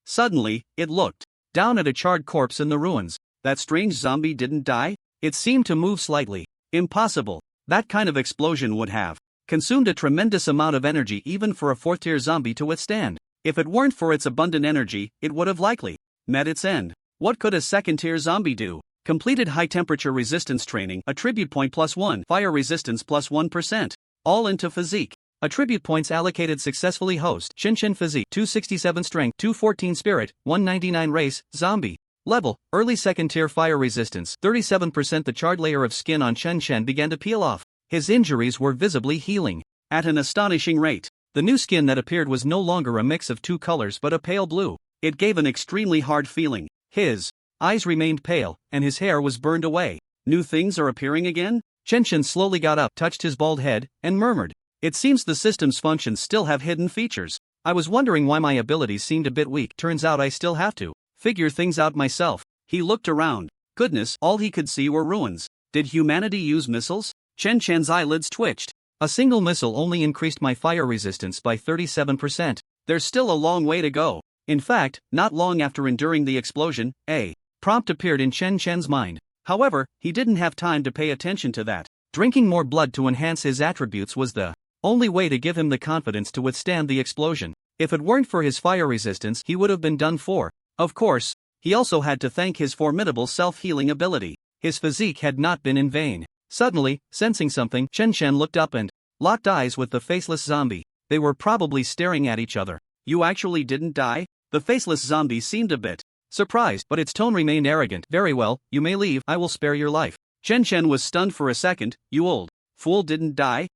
Suddenly, it looked down at a charred corpse in the ruins. That strange zombie didn't die? It seemed to move slightly. Impossible. That kind of explosion would have consumed a tremendous amount of energy even for a 4th-tier zombie to withstand. If it weren't for its abundant energy, it would have likely met its end. What could a 2nd-tier zombie do? Completed high-temperature resistance training, attribute point +1, fire resistance +1%. All into physique. Attribute points allocated successfully. Host, Chen physique, 267 strength, 214 spirit, 199 race, zombie. Level, early 2nd-tier fire resistance, 37%. The charred layer of skin on Chen began to peel off. His injuries were visibly healing at an astonishing rate. The new skin that appeared was no longer a mix of 2 colors but a pale blue. It gave an extremely hard feeling. His eyes remained pale, and his hair was burned away. New things are appearing again? Chen slowly got up, touched his bald head, and murmured, "It seems the system's functions still have hidden features. I was wondering why my abilities seemed a bit weak. Turns out I still have to figure things out myself." He looked around. Goodness, all he could see were ruins. Did humanity use missiles? Chen's eyelids twitched. A single missile only increased my fire resistance by 37%. There's still a long way to go. In fact, not long after enduring the explosion, a prompt appeared in Chen's mind. However, he didn't have time to pay attention to that. Drinking more blood to enhance his attributes was the only way to give him the confidence to withstand the explosion. If it weren't for his fire resistance, he would have been done for. Of course, he also had to thank his formidable self-healing ability. His physique had not been in vain. Suddenly, sensing something, Chen looked up and locked eyes with the faceless zombie. They were probably staring at each other. "You actually didn't die?" The faceless zombie seemed a bit surprised, but its tone remained arrogant. "Very well, you may leave, I will spare your life." Chen was stunned for a second. "You old fool didn't die?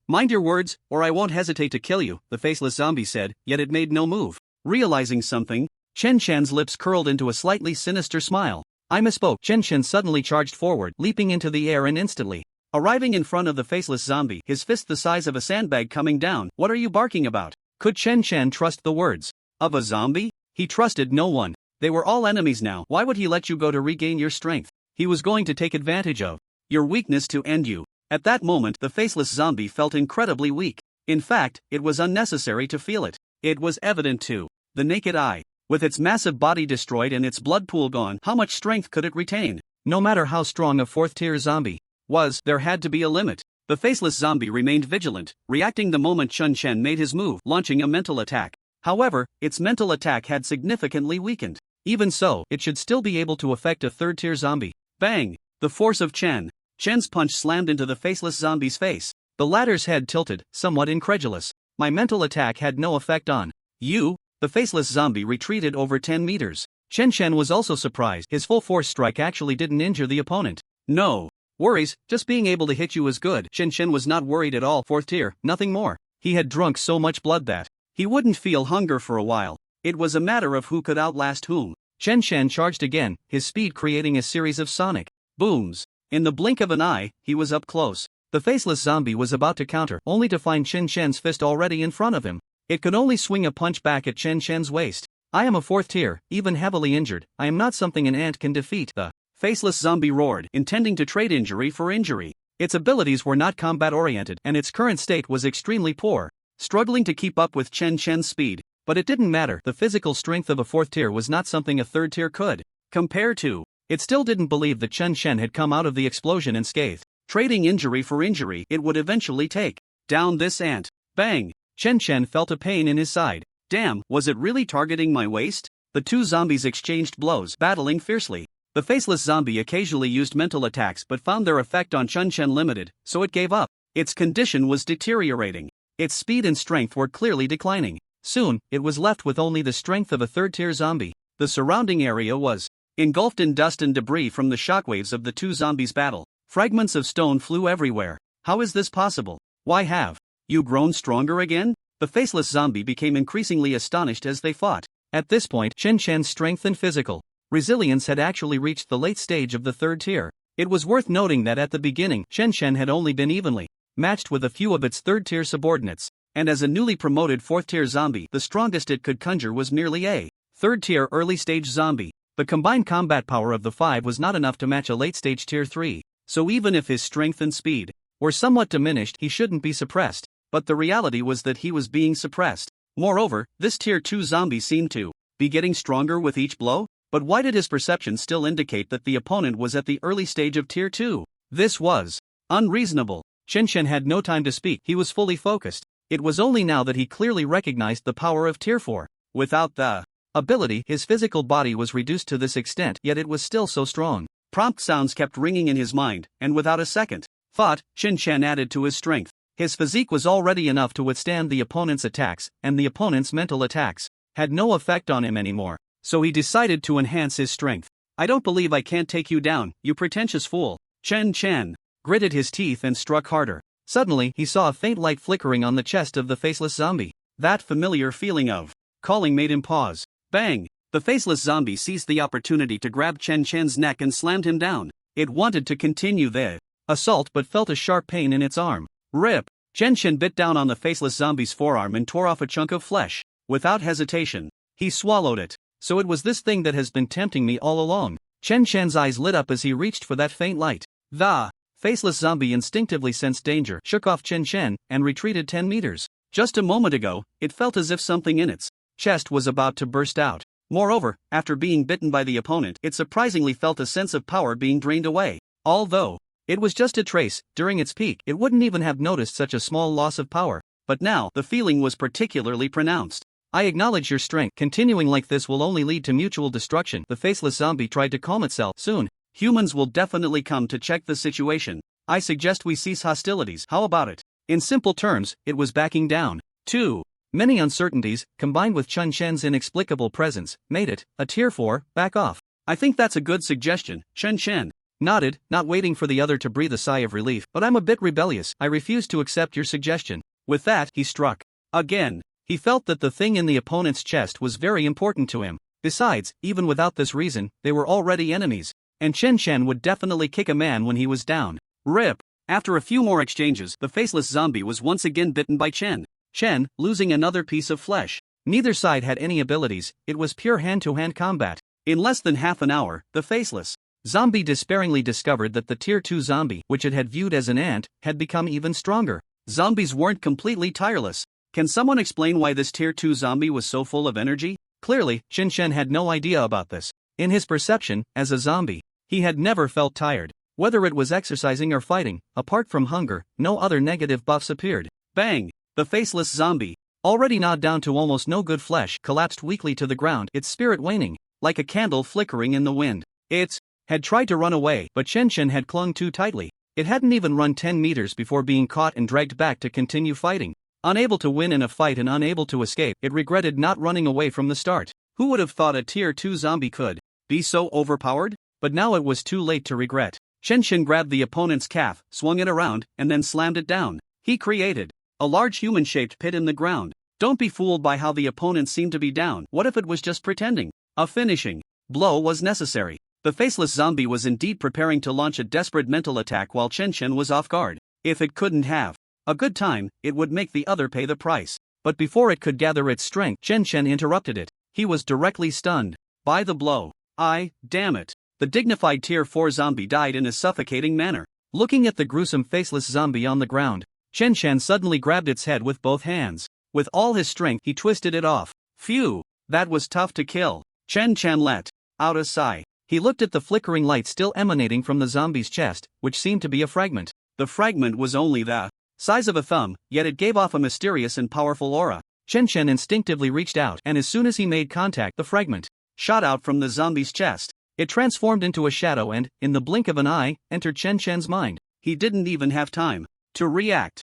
Mind your words, or I won't hesitate to kill you," the faceless zombie said, yet it made no move. Realizing something, Chen's lips curled into a slightly sinister smile. "I misspoke." Chen suddenly charged forward, leaping into the air and instantly arriving in front of the faceless zombie, his fist the size of a sandbag coming down. "What are you barking about?" Could Chen trust the words of a zombie? He trusted no one. They were all enemies now. Why would he let you go to regain your strength? He was going to take advantage of your weakness to end you. At that moment, the faceless zombie felt incredibly weak. In fact, it was unnecessary to feel it. It was evident to the naked eye. With its massive body destroyed and its blood pool gone, how much strength could it retain? No matter how strong a 4th-tier zombie was, there had to be a limit. The faceless zombie remained vigilant, reacting the moment Chen made his move, launching a mental attack. However, its mental attack had significantly weakened. Even so, it should still be able to affect a 3rd-tier zombie. Bang! The force of Chen's punch slammed into the faceless zombie's face. The latter's head tilted, somewhat incredulous. "My mental attack had no effect on you." The faceless zombie retreated over 10 meters. Chen was also surprised. His full force strike actually didn't injure the opponent. "No worries, just being able to hit you is good." Chen was not worried at all. 4th tier, nothing more. He had drunk so much blood that he wouldn't feel hunger for a while. It was a matter of who could outlast whom. Chen charged again, his speed creating a series of sonic booms. In the blink of an eye, he was up close. The faceless zombie was about to counter, only to find Chen Shen's fist already in front of him. It could only swing a punch back at Chen Shen's waist. I am a 4th tier, even heavily injured. I am not something an ant can defeat. The faceless zombie roared, intending to trade injury for injury. Its abilities were not combat-oriented, and its current state was extremely poor, struggling to keep up with Chen Shen's speed. But it didn't matter. The physical strength of a 4th tier was not something a 3rd tier could compare to. It still didn't believe that Chen Shen had come out of the explosion unscathed. Trading injury for injury, it would eventually take down this ant. Bang! Chen Shen felt a pain in his side. Damn, was it really targeting my waist? The two zombies exchanged blows, battling fiercely. The faceless zombie occasionally used mental attacks but found their effect on Chen Shen limited, so it gave up. Its condition was deteriorating. Its speed and strength were clearly declining. Soon, it was left with only the strength of a 3rd tier zombie. The surrounding area was engulfed in dust and debris from the shockwaves of the two zombies' battle. Fragments of stone flew everywhere. How is this possible? Why have you grown stronger again? The faceless zombie became increasingly astonished as they fought. At this point, Chen Shen's strength and physical resilience had actually reached the late stage of the 3rd tier. It was worth noting that at the beginning, Chen Shen had only been evenly matched with a few of its 3rd tier subordinates, and as a newly promoted 4th tier zombie, the strongest it could conjure was merely a 3rd tier early stage zombie. The combined combat power of the 5 was not enough to match a late stage tier 3, so even if his strength and speed were somewhat diminished, he shouldn't be suppressed. But the reality was that he was being suppressed. Moreover, this tier 2 zombie seemed to be getting stronger with each blow. But why did his perception still indicate that the opponent was at the early stage of tier 2? This was unreasonable. Chen Shen had no time to speak. He was fully focused. It was only now that he clearly recognized the power of tier 4. Without the ability, his physical body was reduced to this extent, yet it was still so strong. Prompt sounds kept ringing in his mind, and without a second thought, Chen Shen added to his strength. His physique was already enough to withstand the opponent's attacks, and the opponent's mental attacks had no effect on him anymore. So he decided to enhance his strength. I don't believe I can't take you down, you pretentious fool. Chen Shen gritted his teeth and struck harder. Suddenly, he saw a faint light flickering on the chest of the faceless zombie. That familiar feeling of calling made him pause. Bang! The faceless zombie seized the opportunity to grab Chen Shen's neck and slammed him down. It wanted to continue the assault but felt a sharp pain in its arm. Rip! Chen Shen bit down on the faceless zombie's forearm and tore off a chunk of flesh. Without hesitation, he swallowed it. So it was this thing that has been tempting me all along. Chen Shen's eyes lit up as he reached for that faint light. The faceless zombie instinctively sensed danger, shook off Chen Shen, and retreated 10 meters. Just a moment ago, it felt as if something in its chest was about to burst out. Moreover, after being bitten by the opponent, it surprisingly felt a sense of power being drained away. Although it was just a trace, during its peak, it wouldn't even have noticed such a small loss of power. But now, the feeling was particularly pronounced. I acknowledge your strength. Continuing like this will only lead to mutual destruction. The faceless zombie tried to calm itself. Soon, humans will definitely come to check the situation. I suggest we cease hostilities. How about it? In simple terms, it was backing down. Too many uncertainties, combined with Chen Shen's inexplicable presence, made it a tier 4 back off. I think that's a good suggestion. Chen Shen nodded, not waiting for the other to breathe a sigh of relief. But I'm a bit rebellious. I refuse to accept your suggestion. With that, he struck again. He felt that the thing in the opponent's chest was very important to him. Besides, even without this reason, they were already enemies. And Chen Shen would definitely kick a man when he was down. Rip! After a few more exchanges, the faceless zombie was once again bitten by Chen Shen, losing another piece of flesh. Neither side had any abilities, it was pure hand-to-hand combat. In less than half an hour, the faceless zombie despairingly discovered that the tier 2 zombie, which it had viewed as an ant, had become even stronger. Zombies weren't completely tireless. Can someone explain why this tier 2 zombie was so full of energy? Clearly, Chen Shen had no idea about this. In his perception, as a zombie, he had never felt tired. Whether it was exercising or fighting, apart from hunger, no other negative buffs appeared. Bang! The faceless zombie, already gnawed down to almost no good flesh, collapsed weakly to the ground, its spirit waning, like a candle flickering in the wind. It had tried to run away, but Chen Shen had clung too tightly. It hadn't even run 10 meters before being caught and dragged back to continue fighting. Unable to win in a fight and unable to escape, it regretted not running away from the start. Who would have thought a tier 2 zombie could be so overpowered? But now it was too late to regret. Chen Shen grabbed the opponent's calf, swung it around, and then slammed it down. He created a large human-shaped pit in the ground. Don't be fooled by how the opponent seemed to be down. What if it was just pretending? A finishing blow was necessary. The faceless zombie was indeed preparing to launch a desperate mental attack while Chen Shen was off guard. If it couldn't have a good time, it would make the other pay the price. But before it could gather its strength, Chen Chen interrupted it. He was directly stunned by the blow. Damn it. The dignified Tier 4 zombie died in a suffocating manner. Looking at the gruesome faceless zombie on the ground, Chen Chen suddenly grabbed its head with both hands. With all his strength, he twisted it off. Phew, that was tough to kill. Chen Chen let out a sigh. He looked at the flickering light still emanating from the zombie's chest, which seemed to be a fragment. The fragment was only the size of a thumb, yet it gave off a mysterious and powerful aura. Chen Chen instinctively reached out, and as soon as he made contact, the fragment shot out from the zombie's chest. It transformed into a shadow and, in the blink of an eye, entered Chen Chen's mind. He didn't even have time to react.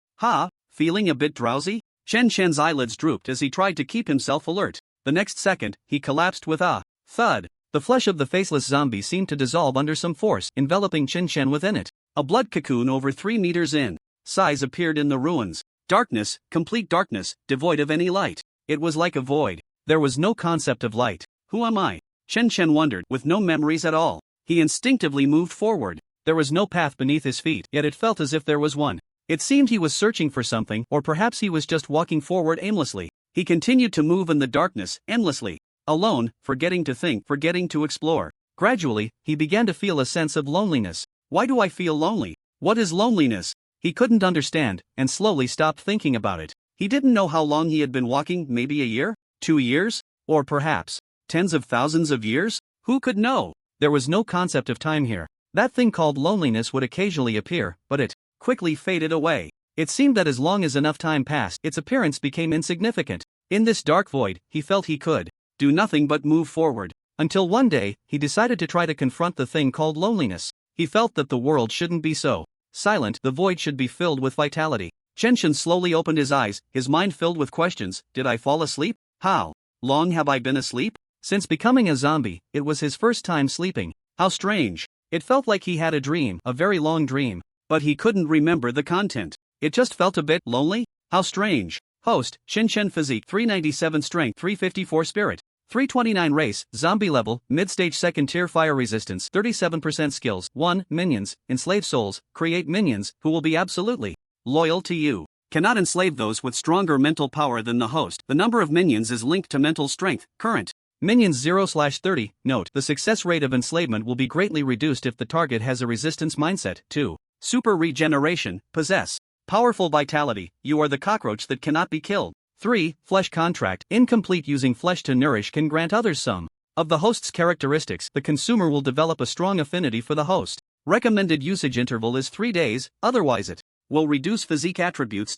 Feeling a bit drowsy? Chen Chen's eyelids drooped as he tried to keep himself alert. The next second, he collapsed with a thud. The flesh of the faceless zombie seemed to dissolve under some force, enveloping Chen Chen within it. A blood cocoon over 3 meters in size appeared in the ruins. Darkness, complete darkness, devoid of any light. It was like a void. There was no concept of light. Who am I? Chen Chen wondered. With no memories at all, he instinctively moved forward. There was no path beneath his feet, yet it felt as if there was one. It seemed he was searching for something, or perhaps he was just walking forward aimlessly. He continued to move in the darkness, endlessly. Alone, forgetting to think, forgetting to explore. Gradually, he began to feel a sense of loneliness. Why do I feel lonely? What is loneliness? He couldn't understand, and slowly stopped thinking about it. He didn't know how long he had been walking, maybe a year? 2 years? Or perhaps tens of thousands of years? Who could know? There was no concept of time here. That thing called loneliness would occasionally appear, but it quickly faded away. It seemed that as long as enough time passed, its appearance became insignificant. In this dark void, he felt he could do nothing but move forward. Until one day, he decided to try to confront the thing called loneliness. He felt that the world shouldn't be so silent, the void should be filled with vitality. Chen Chen slowly opened his eyes, his mind filled with questions. Did I fall asleep? How long have I been asleep? Since becoming a zombie, it was his first time sleeping. How strange. It felt like he had a dream, a very long dream. But he couldn't remember the content. It just felt a bit lonely? How strange. Host, Chen Chen physique, 397 strength, 354 spirit, 329 race, zombie level, mid-stage second tier fire resistance, 37% skills, 1, minions, enslave souls, create minions, who will be absolutely loyal to you. Cannot enslave those with stronger mental power than the host. The number of minions is linked to mental strength, current. Minions 0/30, note, the success rate of enslavement will be greatly reduced if the target has a resistance mindset. 2. Super regeneration, possess powerful vitality, you are the cockroach that cannot be killed. 3. Flesh contract, incomplete, using flesh to nourish can grant others some of the host's characteristics. The consumer will develop a strong affinity for the host. Recommended usage interval is 3 days, otherwise it will reduce physique attributes.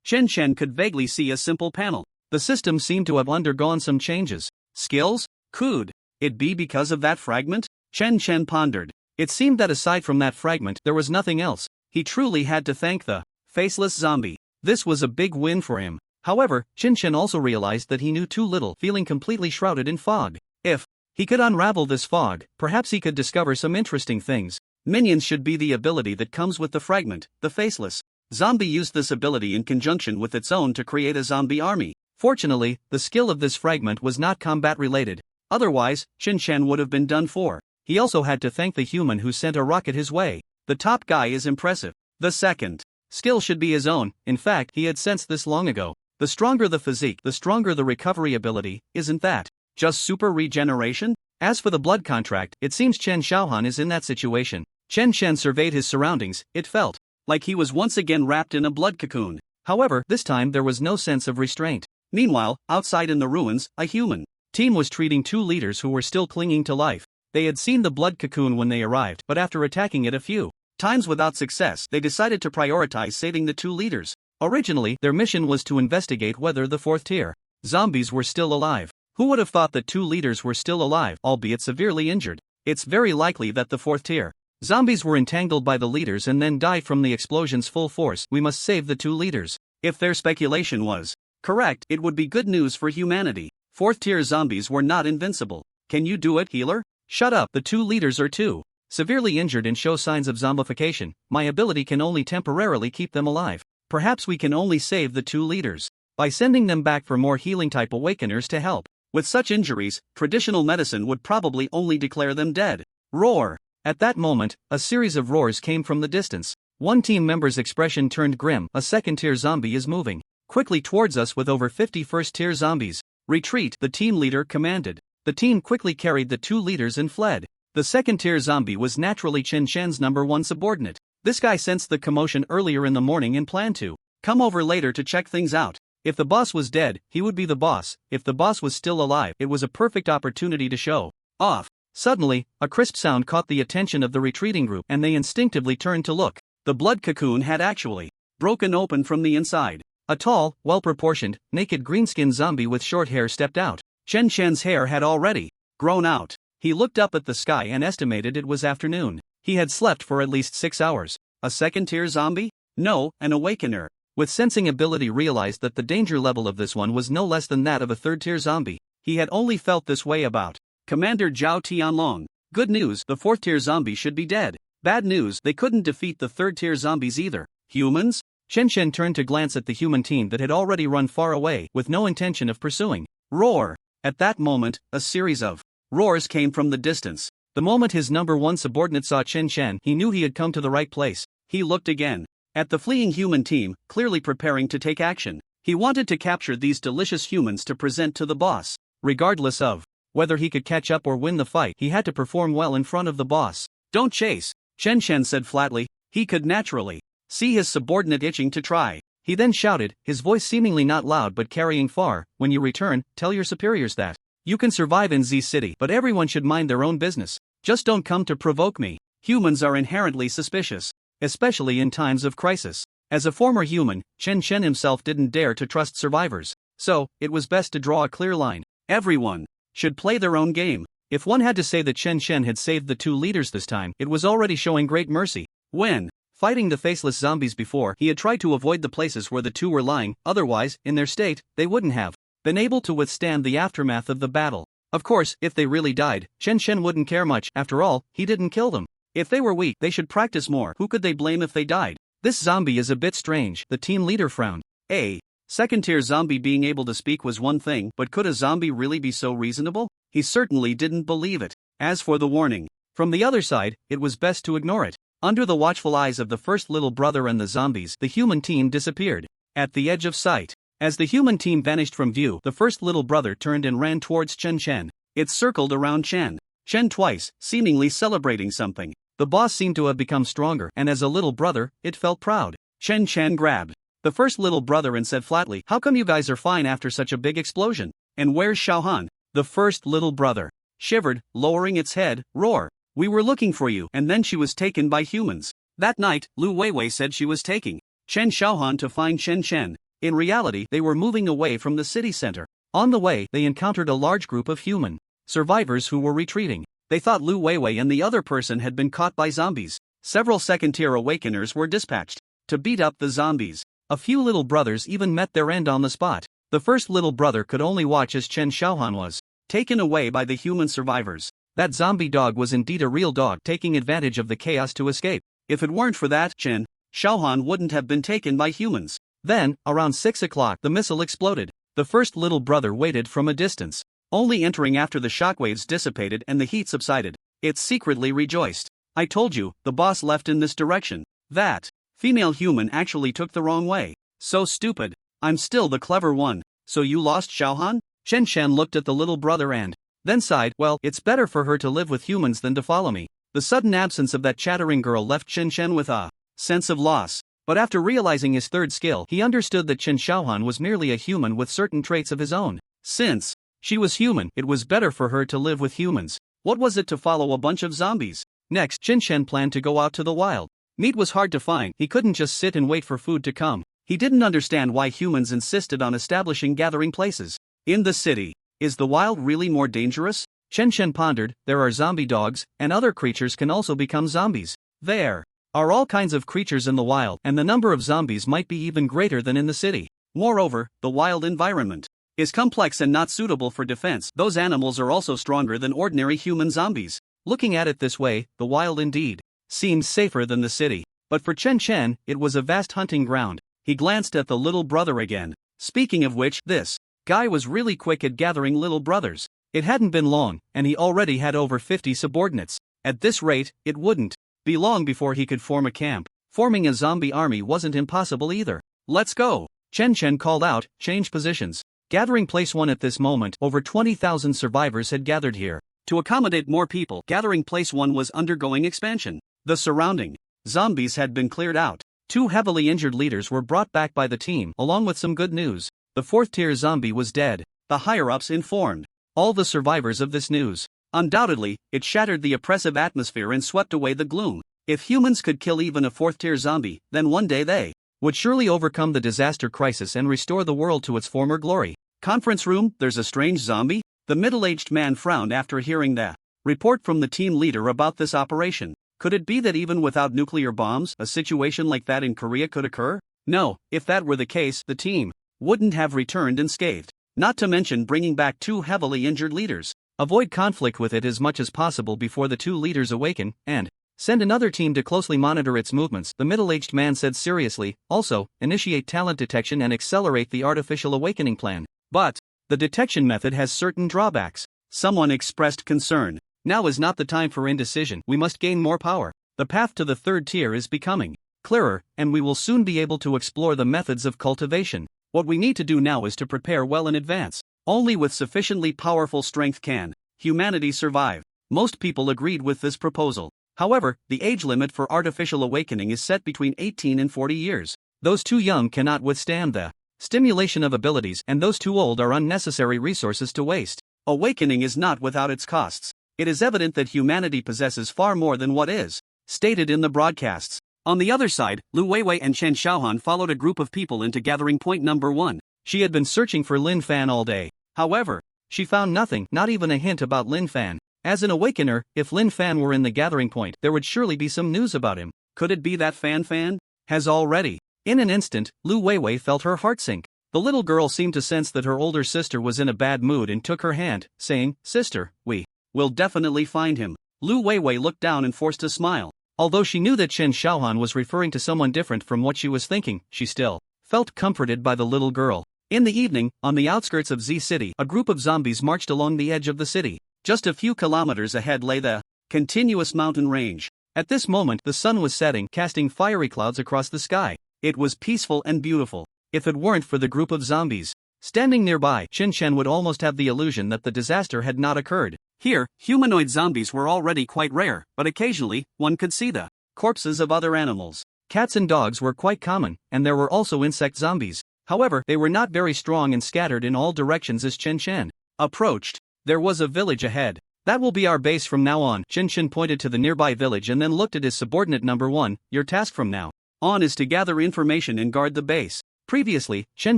Chen Chen could vaguely see a simple panel. The system seemed to have undergone some changes. Skills? Could it be because of that fragment? Chen Chen pondered. It seemed that aside from that fragment, there was nothing else. He truly had to thank the faceless zombie. This was a big win for him. However, Chen Chen also realized that he knew too little, feeling completely shrouded in fog. If he could unravel this fog, perhaps he could discover some interesting things. Minions should be the ability that comes with the fragment. The faceless zombie used this ability in conjunction with its own to create a zombie army. Fortunately, the skill of this fragment was not combat-related. Otherwise, Chen Chen would have been done for. He also had to thank the human who sent a rocket his way. The top guy is impressive. The second skill should be his own. In fact, he had sensed this long ago. The stronger the physique, the stronger the recovery ability. Isn't that just super regeneration? As for the blood contract, it seems Chen Xiaohan is in that situation. Chen Chen surveyed his surroundings. It felt like he was once again wrapped in a blood cocoon. However, this time there was no sense of restraint. Meanwhile, outside in the ruins, a human team was treating 2 leaders who were still clinging to life. They had seen the blood cocoon when they arrived, but after attacking it a few times without success, they decided to prioritize saving the 2 leaders. Originally, their mission was to investigate whether the 4th tier zombies were still alive. Who would have thought that 2 leaders were still alive, albeit severely injured? It's very likely that the 4th tier zombies were entangled by the leaders and then died from the explosion's full force. We must save the 2 leaders. If their speculation was correct, it would be good news for humanity. 4th tier zombies were not invincible. Can you do it, healer? Shut up. The 2 leaders are too severely injured and show signs of zombification. My ability can only temporarily keep them alive. Perhaps we can only save the 2 leaders by sending them back for more healing type awakeners to help. With such injuries, traditional medicine would probably only declare them dead. Roar. At that moment, a series of roars came from the distance. One team member's expression turned grim. A second-tier zombie is moving quickly towards us with over 50 first-tier zombies. Retreat, the team leader commanded. The team quickly carried the two leaders and fled. The second-tier zombie was naturally Chen Shen's number one subordinate. This guy sensed the commotion earlier in the morning and planned to come over later to check things out. If the boss was dead, he would be the boss. If the boss was still alive, it was a perfect opportunity to show off. Suddenly, a crisp sound caught the attention of the retreating group and they instinctively turned to look. The blood cocoon had actually broken open from the inside. A tall, well-proportioned, naked green-skinned zombie with short hair stepped out. Chen Shen's hair had already grown out. He looked up at the sky and estimated it was afternoon. He had slept for at least 6 hours. A second-tier zombie? No, an awakener. With sensing ability realized that the danger level of this one was no less than that of a third-tier zombie. He had only felt this way about Commander Zhao Tianlong. Good news, the fourth-tier zombie should be dead. Bad news, they couldn't defeat the third-tier zombies either. Humans? Chen Shen turned to glance at the human team that had already run far away, with no intention of pursuing. Roar! At that moment, a series of roars came from the distance. The moment his number one subordinate saw Chen Shen, he knew he had come to the right place. He looked again at the fleeing human team, clearly preparing to take action. He wanted to capture these delicious humans to present to the boss. Regardless of whether he could catch up or win the fight, he had to perform well in front of the boss. Don't chase, Chen Shen said flatly. He could naturally see his subordinate itching to try. He then shouted, his voice seemingly not loud but carrying far, when you return, tell your superiors that you can survive in Z City, but everyone should mind their own business. Just don't come to provoke me. Humans are inherently suspicious, especially in times of crisis. As a former human, Chen Shen himself didn't dare to trust survivors, so it was best to draw a clear line. Everyone should play their own game. If one had to say that Chen Shen had saved the two leaders this time, it was already showing great mercy. When fighting the faceless zombies before, he had tried to avoid the places where the two were lying, otherwise, in their state, they wouldn't have been able to withstand the aftermath of the battle. Of course, if they really died, Chen Shen wouldn't care much. After all, he didn't kill them. If they were weak, they should practice more. Who could they blame if they died? This zombie is a bit strange, the team leader frowned. A second-tier zombie being able to speak was one thing, but could a zombie really be so reasonable? He certainly didn't believe it. As for the warning from the other side, it was best to ignore it. Under the watchful eyes of the first little brother and the zombies, the human team disappeared at the edge of sight. As the human team vanished from view, the first little brother turned and ran towards Chen Shen. It circled around Chen Shen twice, seemingly celebrating something. The boss seemed to have become stronger, and as a little brother, it felt proud. Chen Shen grabbed the first little brother and said flatly, how come you guys are fine after such a big explosion? And where's Xiaohan? The first little brother shivered, lowering its head. Roar. We were looking for you, and then she was taken by humans. That night, Lu Weiwei said she was taking Chen Xiaohan to find Chen Shen. In reality, they were moving away from the city center. On the way, they encountered a large group of human survivors who were retreating. They thought Lu Weiwei and the other person had been caught by zombies. Several second-tier awakeners were dispatched to beat up the zombies. A few little brothers even met their end on the spot. The first little brother could only watch as Chen Xiaohan was taken away by the human survivors. That zombie dog was indeed a real dog, taking advantage of the chaos to escape. If it weren't for that, Chen Xiaohan wouldn't have been taken by humans. Then, around 6 o'clock, the missile exploded. The first little brother waited from a distance, only entering after the shockwaves dissipated and the heat subsided. It secretly rejoiced. I told you, the boss left in this direction. That female human actually took the wrong way. So stupid. I'm still the clever one. So you lost Xiaohan? Chen Shen looked at the little brother and then sighed. Well, it's better for her to live with humans than to follow me. The sudden absence of that chattering girl left Chen Shen with a sense of loss. But after realizing his third skill, he understood that Chen Xiaohan was merely a human with certain traits of his own. Since she was human, it was better for her to live with humans. What was it to follow a bunch of zombies? Next, Chen Shen planned to go out to the wild. Meat was hard to find. He couldn't just sit and wait for food to come. He didn't understand why humans insisted on establishing gathering places in the city. Is the wild really more dangerous? Chen Shen pondered. There are zombie dogs, and other creatures can also become zombies. There are all kinds of creatures in the wild, and the number of zombies might be even greater than in the city. Moreover, the wild environment is complex and not suitable for defense. Those animals are also stronger than ordinary human zombies. Looking at it this way, the wild indeed seemed safer than the city. But for Chen Shen, it was a vast hunting ground. He glanced at the little brother again. Speaking of which, this guy was really quick at gathering little brothers. It hadn't been long, and he already had over 50 subordinates. At this rate, it wouldn't be long before he could form a camp Forming a zombie army wasn't impossible either. Let's go! Chen Chen called out, change positions. Gathering place 1 at this moment, over 20,000 survivors had gathered here. To accommodate more people, Gathering place 1 was undergoing expansion. The surrounding zombies had been cleared out. 2 heavily injured leaders were brought back by the team, along with some good news. The 4th tier zombie was dead, the higher-ups informed all the survivors of this news. Undoubtedly, it shattered the oppressive atmosphere and swept away the gloom. If humans could kill even a 4th tier zombie, then one day they would surely overcome the disaster crisis and restore the world to its former glory. Conference room, there's a strange zombie? The middle-aged man frowned after hearing the report from the team leader about this operation. Could it be that even without nuclear bombs, a situation like that in Korea could occur? No, if that were the case, the team wouldn't have returned unscathed. Not to mention bringing back 2 heavily injured leaders. Avoid conflict with it as much as possible before the 2 leaders awaken, and send another team to closely monitor its movements, the middle-aged man said seriously. Also, initiate talent detection and accelerate the artificial awakening plan. But the detection method has certain drawbacks. Someone expressed concern. Now is not the time for indecision, we must gain more power. The path to the 3rd tier is becoming clearer, and we will soon be able to explore the methods of cultivation. What we need to do now is to prepare well in advance. Only with sufficiently powerful strength can humanity survive. Most people agreed with this proposal. However, the age limit for artificial awakening is set between 18 and 40 years. Those too young cannot withstand the stimulation of abilities, and those too old are unnecessary resources to waste. Awakening is not without its costs. It is evident that humanity possesses far more than what is stated in the broadcasts. On the other side, Lu Weiwei and Chen Xiaohan followed a group of people into gathering point number 1. She had been searching for Lin Fan all day. However, she found nothing, not even a hint about Lin Fan. As an awakener, if Lin Fan were in the gathering point, there would surely be some news about him. Could it be that Fan has already? In an instant, Lu Weiwei felt her heart sink. The little girl seemed to sense that her older sister was in a bad mood and took her hand, saying, "Sister, we'll definitely find him." Lu Weiwei looked down and forced a smile. Although she knew that Chen Xiaohan was referring to someone different from what she was thinking, she still felt comforted by the little girl. In the evening, on the outskirts of Z City, a group of zombies marched along the edge of the city. Just a few kilometers ahead lay the continuous mountain range. At this moment, the sun was setting, casting fiery clouds across the sky. It was peaceful and beautiful. If it weren't for the group of zombies standing nearby, Chen Chen would almost have the illusion that the disaster had not occurred. Here, humanoid zombies were already quite rare, but occasionally, one could see the corpses of other animals. Cats and dogs were quite common, and there were also insect zombies. However, they were not very strong and scattered in all directions as Chen Chen approached. There was a village ahead. That will be our base from now on. Chen Chen pointed to the nearby village and then looked at his subordinate number 1. Your task from now on is to gather information and guard the base. Previously, Chen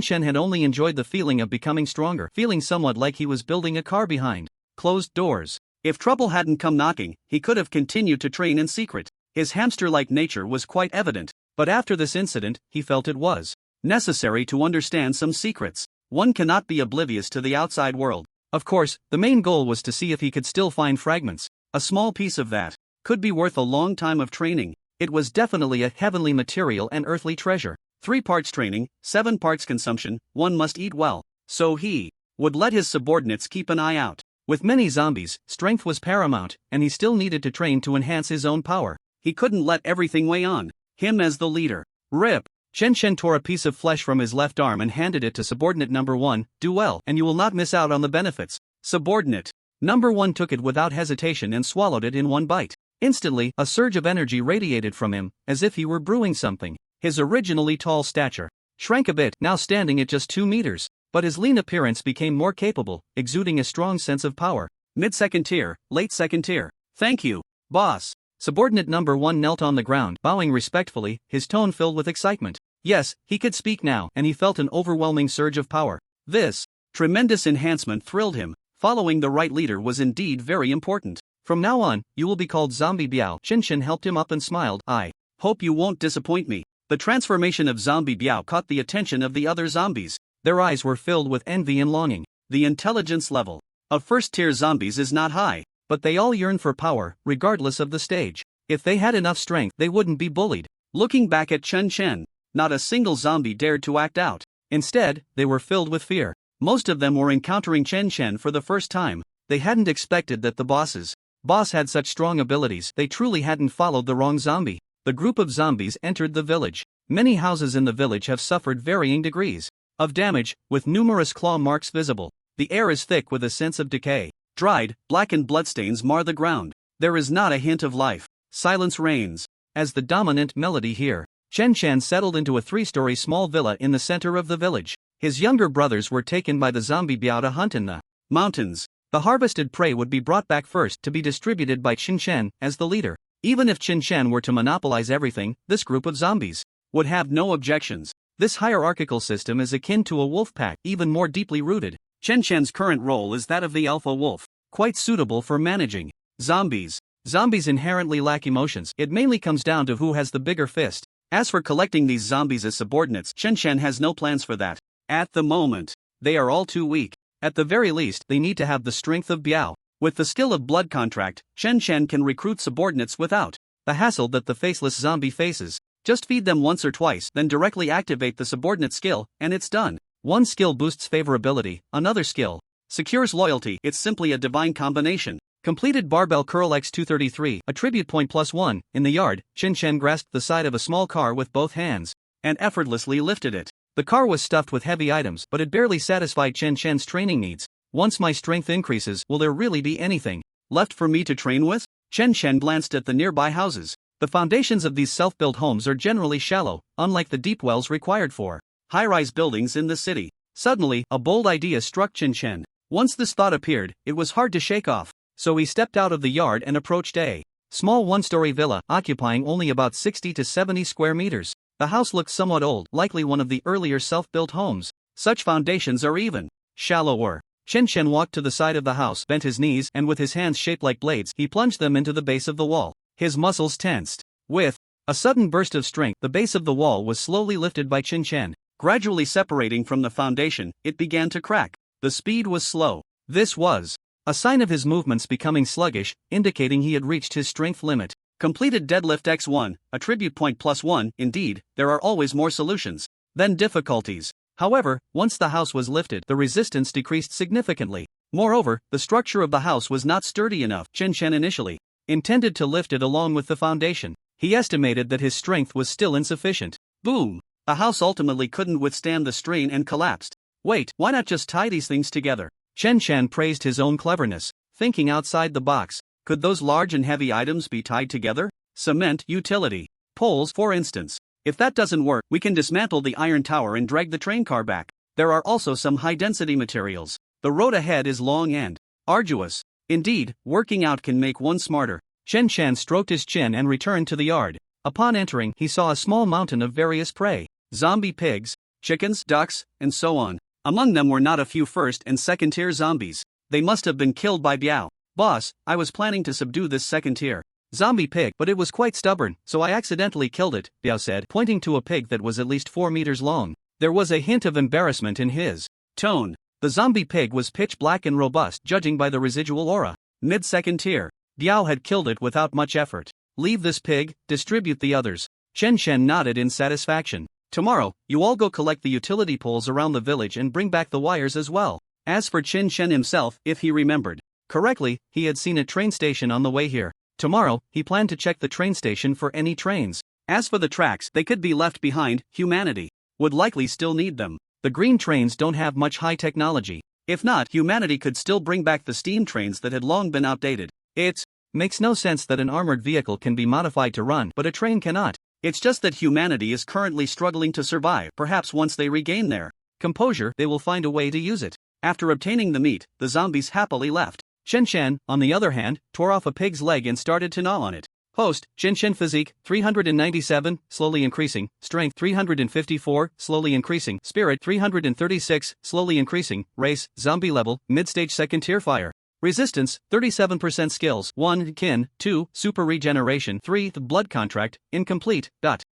Chen had only enjoyed the feeling of becoming stronger, feeling somewhat like he was building a car behind closed doors. If trouble hadn't come knocking, he could have continued to train in secret. His hamster-like nature was quite evident, but after this incident, he felt it was necessary to understand some secrets. One cannot be oblivious to the outside world. Of course, the main goal was to see if he could still find fragments. A small piece of that could be worth a long time of training. It was definitely a heavenly material and earthly treasure. 3 parts training, 7 parts consumption, 1 must eat well. So he would let his subordinates keep an eye out. With many zombies, strength was paramount, and he still needed to train to enhance his own power. He couldn't let everything weigh on him as the leader. Rip! Chen Chen tore a piece of flesh from his left arm and handed it to subordinate number 1. Do well, and you will not miss out on the benefits. Subordinate number 1 took it without hesitation and swallowed it in one bite. Instantly, a surge of energy radiated from him, as if he were brewing something. His originally tall stature shrank a bit, now standing at just 2 meters. But his lean appearance became more capable, exuding a strong sense of power. Mid-second tier, late second tier. Thank you, boss. Subordinate number 1 knelt on the ground, bowing respectfully, his tone filled with excitement. Yes, he could speak now, and he felt an overwhelming surge of power. This tremendous enhancement thrilled him. Following the right leader was indeed very important. From now on, you will be called Zombie Biao. Chen Chen helped him up and smiled. I hope you won't disappoint me. The transformation of Zombie Biao caught the attention of the other zombies. Their eyes were filled with envy and longing. The intelligence level of first-tier zombies is not high, but they all yearn for power, regardless of the stage. If they had enough strength, they wouldn't be bullied. Looking back at Chen Chen, not a single zombie dared to act out. Instead, they were filled with fear. Most of them were encountering Chen Chen for the first time. They hadn't expected that the boss had such strong abilities. They truly hadn't followed the wrong zombie. the group of zombies entered the village. Many houses in the village have suffered varying degrees of damage, with numerous claw marks visible. The air is thick with a sense of decay. Dried, blackened bloodstains mar the ground. There is not a hint of life. Silence reigns. As the dominant melody here, Chen Shan settled into a 3-story small villa in the center of the village. His younger brothers were taken by the zombie Biao to hunt in the mountains. The harvested prey would be brought back first to be distributed by Chen Shan as the leader. Even if Chen Shan were to monopolize everything, this group of zombies would have no objections. This hierarchical system is akin to a wolf pack, even more deeply rooted. Chen Shan's current role is that of the alpha wolf, quite suitable for managing zombies. Zombies inherently lack emotions. It mainly comes down to who has the bigger fist. As for collecting these zombies as subordinates, Chen Shan has no plans for that. At the moment, they are all too weak. At the very least, they need to have the strength of Biao. With the skill of blood contract, Chen Shan can recruit subordinates without the hassle that the faceless zombie faces. Just feed them once or twice, then directly activate the subordinate skill, and it's done. One skill boosts favorability, another skill secures loyalty. It's simply a divine combination. Completed barbell curl x233, attribute point +1. In the yard, Chen Shan grasped the side of a small car with both hands and effortlessly lifted it. The car was stuffed with heavy items, but it barely satisfied Chen Shan's training needs. Once my strength increases, will there really be anything left for me to train with? Chen Shan glanced at the nearby houses. The foundations of these self-built homes are generally shallow, unlike the deep wells required for high-rise buildings in the city. Suddenly, a bold idea struck Chen Shan. Once this thought appeared, it was hard to shake off. So he stepped out of the yard and approached a small 1-story villa, occupying only about 60 to 70 square meters. The house looked somewhat old, likely one of the earlier self-built homes. Such foundations are even shallower. Chen Shan walked to the side of the house, bent his knees, and with his hands shaped like blades, he plunged them into the base of the wall. His muscles tensed. With a sudden burst of strength, the base of the wall was slowly lifted by Chen Shan. Gradually separating from the foundation, it began to crack. The speed was slow. This was a sign of his movements becoming sluggish, indicating he had reached his strength limit. Completed deadlift x1, attribute point +1. Indeed, there are always more solutions than difficulties. However, once the house was lifted, the resistance decreased significantly. Moreover, the structure of the house was not sturdy enough. Chen Shan initially intended to lift it along with the foundation. He estimated that his strength was still insufficient. Boom! The house ultimately couldn't withstand the strain and collapsed. Wait, why not just tie these things together? Chen Shan praised his own cleverness, thinking outside the box. Could those large and heavy items be tied together? Cement, utility poles, for instance. If that doesn't work, we can dismantle the iron tower and drag the train car back. There are also some high-density materials. The road ahead is long and arduous. Indeed, working out can make one smarter. Chen Shan stroked his chin and returned to the yard. Upon entering, he saw a small mountain of various prey. Zombie pigs, chickens, ducks, and so on. Among them were not a few first and second-tier zombies. They must have been killed by Biao. Boss, I was planning to subdue this second-tier zombie pig, but it was quite stubborn, so I accidentally killed it, Biao said, pointing to a pig that was at least 4 meters long. There was a hint of embarrassment in his tone. The zombie pig was pitch black and robust, judging by the residual aura. Mid-second tier. Biao had killed it without much effort. Leave this pig, distribute the others. Chen Shan nodded in satisfaction. Tomorrow, you all go collect the utility poles around the village and bring back the wires as well. As for Chen Shan himself, if he remembered correctly, he had seen a train station on the way here. Tomorrow, he planned to check the train station for any trains. As for the tracks, they could be left behind. Humanity would likely still need them. The green trains don't have much high technology. If not, humanity could still bring back the steam trains that had long been outdated. It makes no sense that an armored vehicle can be modified to run, but a train cannot. It's just that humanity is currently struggling to survive. Perhaps once they regain their composure, they will find a way to use it. After obtaining the meat, the zombies happily left. Chen Shan, on the other hand, tore off a pig's leg and started to gnaw on it. Host, Chen Shan physique, 397, slowly increasing, strength 354, slowly increasing, spirit 336, slowly increasing, race, zombie level, mid-stage second tier fire. Resistance, 37% skills, 1, kin, 2, super regeneration, 3, the blood contract, incomplete.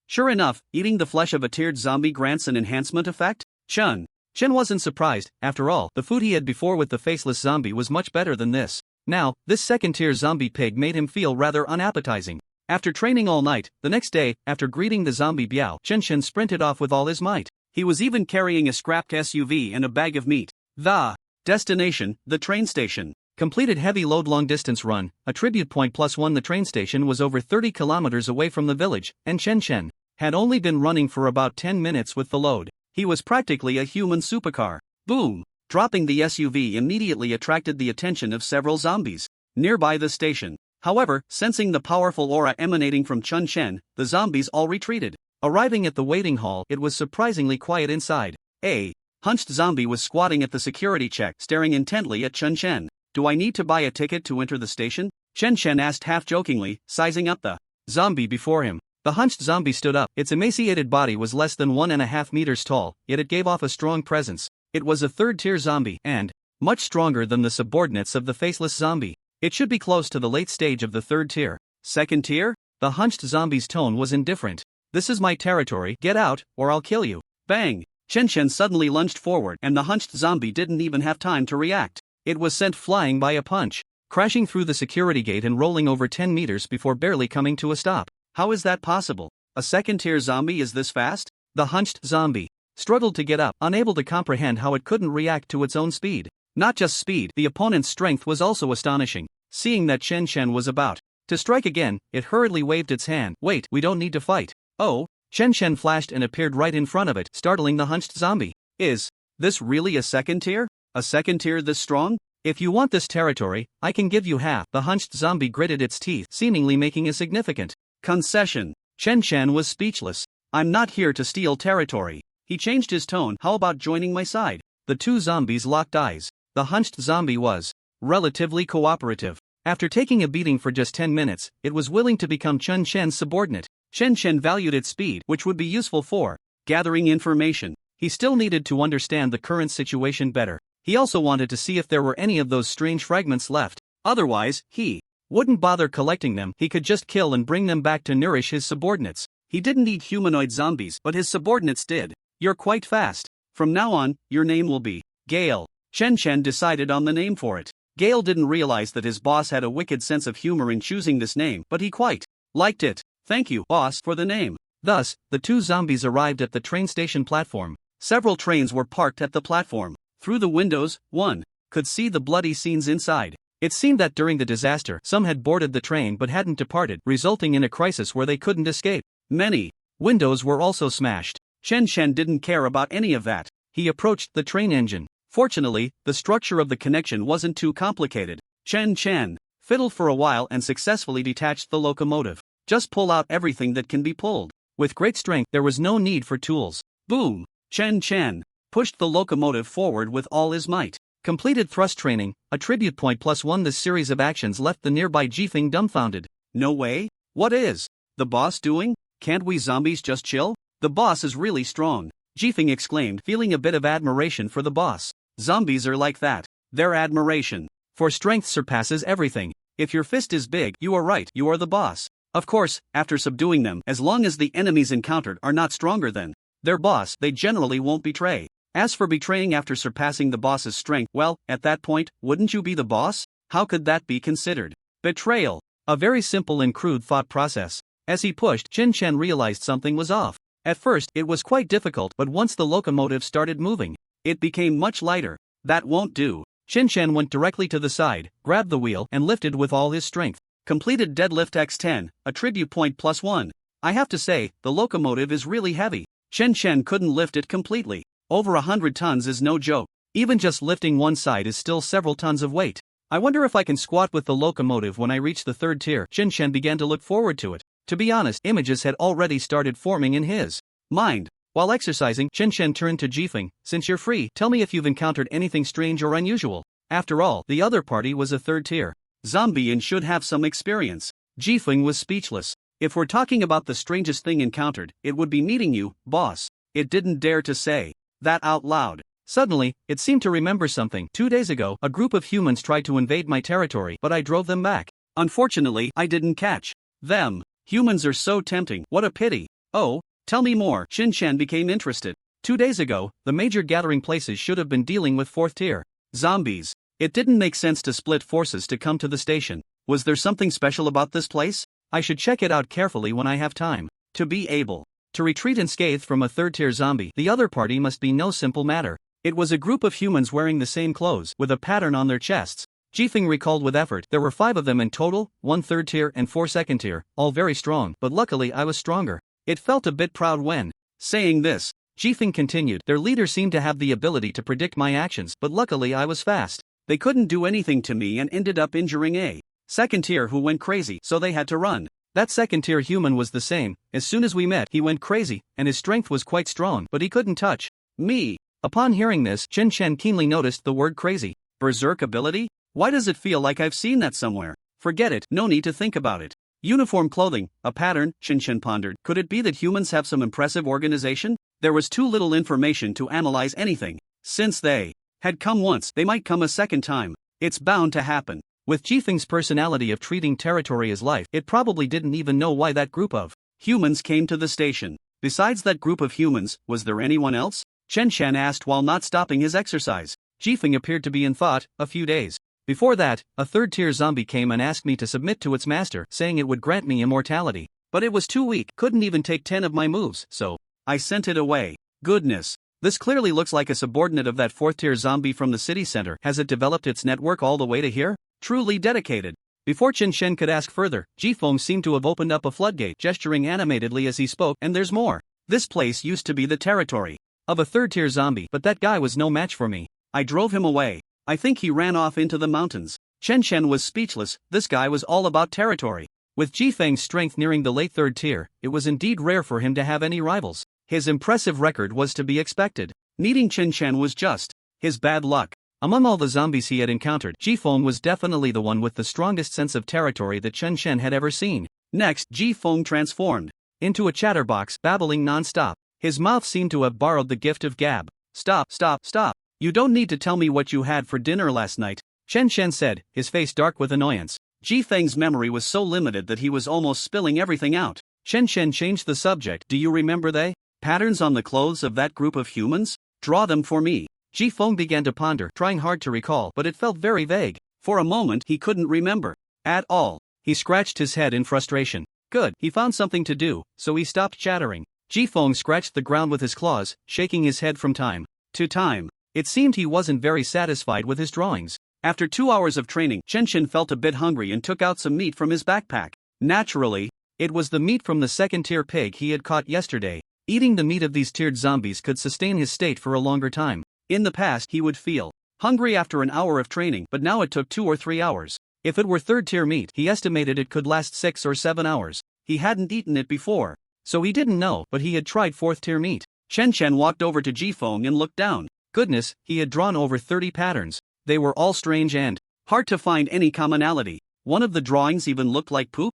Sure enough, eating the flesh of a tiered zombie grants an enhancement effect? Chen wasn't surprised. After all, the food he had before with the faceless zombie was much better than this. Now, this second-tier zombie pig made him feel rather unappetizing. After training all night, the next day, after greeting the zombie Biao, Chen Shan sprinted off with all his might. He was even carrying a scrapped SUV and a bag of meat. The destination, the train station. Completed heavy load long distance run, attribute point +1. The train station was over 30 kilometers away from the village, and Chen had only been running for about 10 minutes with the load. He was practically a human supercar. Boom! Dropping the SUV immediately attracted the attention of several zombies nearby the station. However, sensing the powerful aura emanating from Chen, the zombies all retreated. Arriving at the waiting hall, it was surprisingly quiet inside. A hunched zombie was squatting at the security check, staring intently at Chen. Do I need to buy a ticket to enter the station? Chen asked half-jokingly, sizing up the zombie before him. The hunched zombie stood up. Its emaciated body was less than 1.5 meters tall, yet it gave off a strong presence. It was a third-tier zombie, and much stronger than the subordinates of the faceless zombie. It should be close to the late stage of the third tier. Second tier? The hunched zombie's tone was indifferent. This is my territory, get out, or I'll kill you. Bang! Chen suddenly lunged forward, and the hunched zombie didn't even have time to react. It was sent flying by a punch, crashing through the security gate and rolling over 10 meters before barely coming to a stop. How is that possible? A second-tier zombie is this fast? The hunched zombie struggled to get up, unable to comprehend how it couldn't react to its own speed. Not just speed, the opponent's strength was also astonishing. Seeing that Chen was about to strike again, it hurriedly waved its hand. Wait, we don't need to fight. Oh, Chen flashed and appeared right in front of it, startling the hunched zombie. Is this really a second tier? A second tier this strong? If you want this territory, I can give you half. The hunched zombie gritted its teeth, seemingly making a significant concession. Chen was speechless. I'm not here to steal territory. He changed his tone. How about joining my side? The two zombies locked eyes. The hunched zombie was relatively cooperative. After taking a beating for just 10 minutes, it was willing to become Chen's subordinate. Chen valued its speed, which would be useful for gathering information. He still needed to understand the current situation better. He also wanted to see if there were any of those strange fragments left. Otherwise, he wouldn't bother collecting them. He could just kill and bring them back to nourish his subordinates. He didn't need humanoid zombies, but his subordinates did. You're quite fast. From now on, your name will be Gale. Chen decided on the name for it. Gale didn't realize that his boss had a wicked sense of humor in choosing this name, but he quite liked it. Thank you, boss, for the name. Thus, the two zombies arrived at the train station platform. Several trains were parked at the platform. Through the windows, one could see the bloody scenes inside. It seemed that during the disaster, some had boarded the train but hadn't departed, resulting in a crisis where they couldn't escape. Many windows were also smashed. Chen didn't care about any of that. He approached the train engine. Fortunately, the structure of the connection wasn't too complicated. Chen fiddled for a while and successfully detached the locomotive. Just pull out everything that can be pulled. With great strength, there was no need for tools. Boom! Chen pushed the locomotive forward with all his might. Completed thrust training, attribute point +1. This series of actions left the nearby Jifeng dumbfounded. No way? What is the boss doing? Can't we zombies just chill? The boss is really strong, Jifeng exclaimed, feeling a bit of admiration for the boss. Zombies are like that. Their admiration for strength surpasses everything. If your fist is big, you are right, you are the boss. Of course, after subduing them, as long as the enemies encountered are not stronger than their boss, they generally won't betray. As for betraying after surpassing the boss's strength, well, at that point, wouldn't you be the boss? How could that be considered betrayal? A very simple and crude thought process. As he pushed, Chen realized something was off. At first, it was quite difficult, but once the locomotive started moving, it became much lighter. That won't do. Chen went directly to the side, grabbed the wheel, and lifted with all his strength. Completed deadlift x10, attribute point +1. I have to say, the locomotive is really heavy. Chen couldn't lift it completely. Over 100 tons is no joke. Even just lifting one side is still several tons of weight. I wonder if I can squat with the locomotive when I reach the third tier. Chen began to look forward to it. To be honest, images had already started forming in his mind. While exercising, Chen turned to Jifeng. Since you're free, tell me if you've encountered anything strange or unusual. After all, the other party was a third tier zombie and should have some experience. Jifeng was speechless. If we're talking about the strangest thing encountered, it would be meeting you, boss. It didn't dare to say that out loud. Suddenly, it seemed to remember something. 2 days ago, a group of humans tried to invade my territory, but I drove them back. Unfortunately, I didn't catch them. Humans are so tempting, what a pity. Oh, tell me more. Chen became interested. 2 days ago, the major gathering places should have been dealing with fourth tier zombies. It didn't make sense to split forces to come to the station. Was there something special about this place? I should check it out carefully when I have time. To be able to retreat unscathed from a third-tier zombie, the other party must be no simple matter. It was a group of humans wearing the same clothes, with a pattern on their chests. Jifeng recalled with effort. There were 5 of them in total, 1 third tier and 4 second tier, all very strong, but luckily I was stronger. It felt a bit proud when. Saying this, Jifeng continued. Their leader seemed to have the ability to predict my actions, but luckily I was fast. They couldn't do anything to me and ended up injuring a second tier who went crazy, so they had to run. That second tier human was the same. As soon as we met, he went crazy, and his strength was quite strong, but he couldn't touch me. Upon hearing this, Chen Chen keenly noticed the word crazy. Berserk ability? Why does it feel like I've seen that somewhere? Forget it, no need to think about it. Uniform clothing, a pattern, Chen Chen pondered. Could it be that humans have some impressive organization? There was too little information to analyze anything. Since they had come once, they might come a second time. It's bound to happen. With Jifeng's personality of treating territory as life, it probably didn't even know why that group of humans came to the station. Besides that group of humans, was there anyone else? Chen Chen asked while not stopping his exercise. Jifeng appeared to be in thought. A few days before that, a third-tier zombie came and asked me to submit to its master, saying it would grant me immortality. But it was too weak, couldn't even take 10 of my moves, so I sent it away. Goodness. This clearly looks like a subordinate of that 4th-tier zombie from the city center. Has it developed its network all the way to here? Truly dedicated. Before Chen Shen could ask further, Jifeng seemed to have opened up a floodgate, gesturing animatedly as he spoke. And there's more. This place used to be the territory of a 3rd-tier zombie, but that guy was no match for me. I drove him away. I think he ran off into the mountains. Chen Chen was speechless. This guy was all about territory. With Jifeng's strength nearing the late 3rd tier, it was indeed rare for him to have any rivals. His impressive record was to be expected. Meeting Chen Chen was just his bad luck. Among all the zombies he had encountered, Jifeng was definitely the one with the strongest sense of territory that Chen Chen had ever seen. Next, Jifeng transformed into a chatterbox, babbling non-stop. His mouth seemed to have borrowed the gift of gab. Stop, stop, stop. You don't need to tell me what you had for dinner last night, Chen Chen said, his face dark with annoyance. Jifeng's memory was so limited that he was almost spilling everything out. Chen Chen changed the subject. Do you remember the patterns on the clothes of that group of humans? Draw them for me. Jifeng began to ponder, trying hard to recall, but it felt very vague. For a moment he couldn't remember at all. He scratched his head in frustration. Good, he found something to do, so he stopped chattering. Jifeng scratched the ground with his claws, shaking his head from time to time. It seemed he wasn't very satisfied with his drawings. After 2 hours of training, Chen Chen felt a bit hungry and took out some meat from his backpack. Naturally, it was the meat from the 2nd-tier pig he had caught yesterday. Eating the meat of these tiered zombies could sustain his state for a longer time. In the past he would feel hungry after an hour of training, but now it took 2 or 3 hours. If it were 3rd-tier meat, he estimated it could last 6 or 7 hours. He hadn't eaten it before, so he didn't know, but he had tried 4th-tier meat. Chen Chen walked over to Jifeng and looked down. Goodness, he had drawn over 30 patterns. They were all strange and hard to find any commonality. One of the drawings even looked like poop.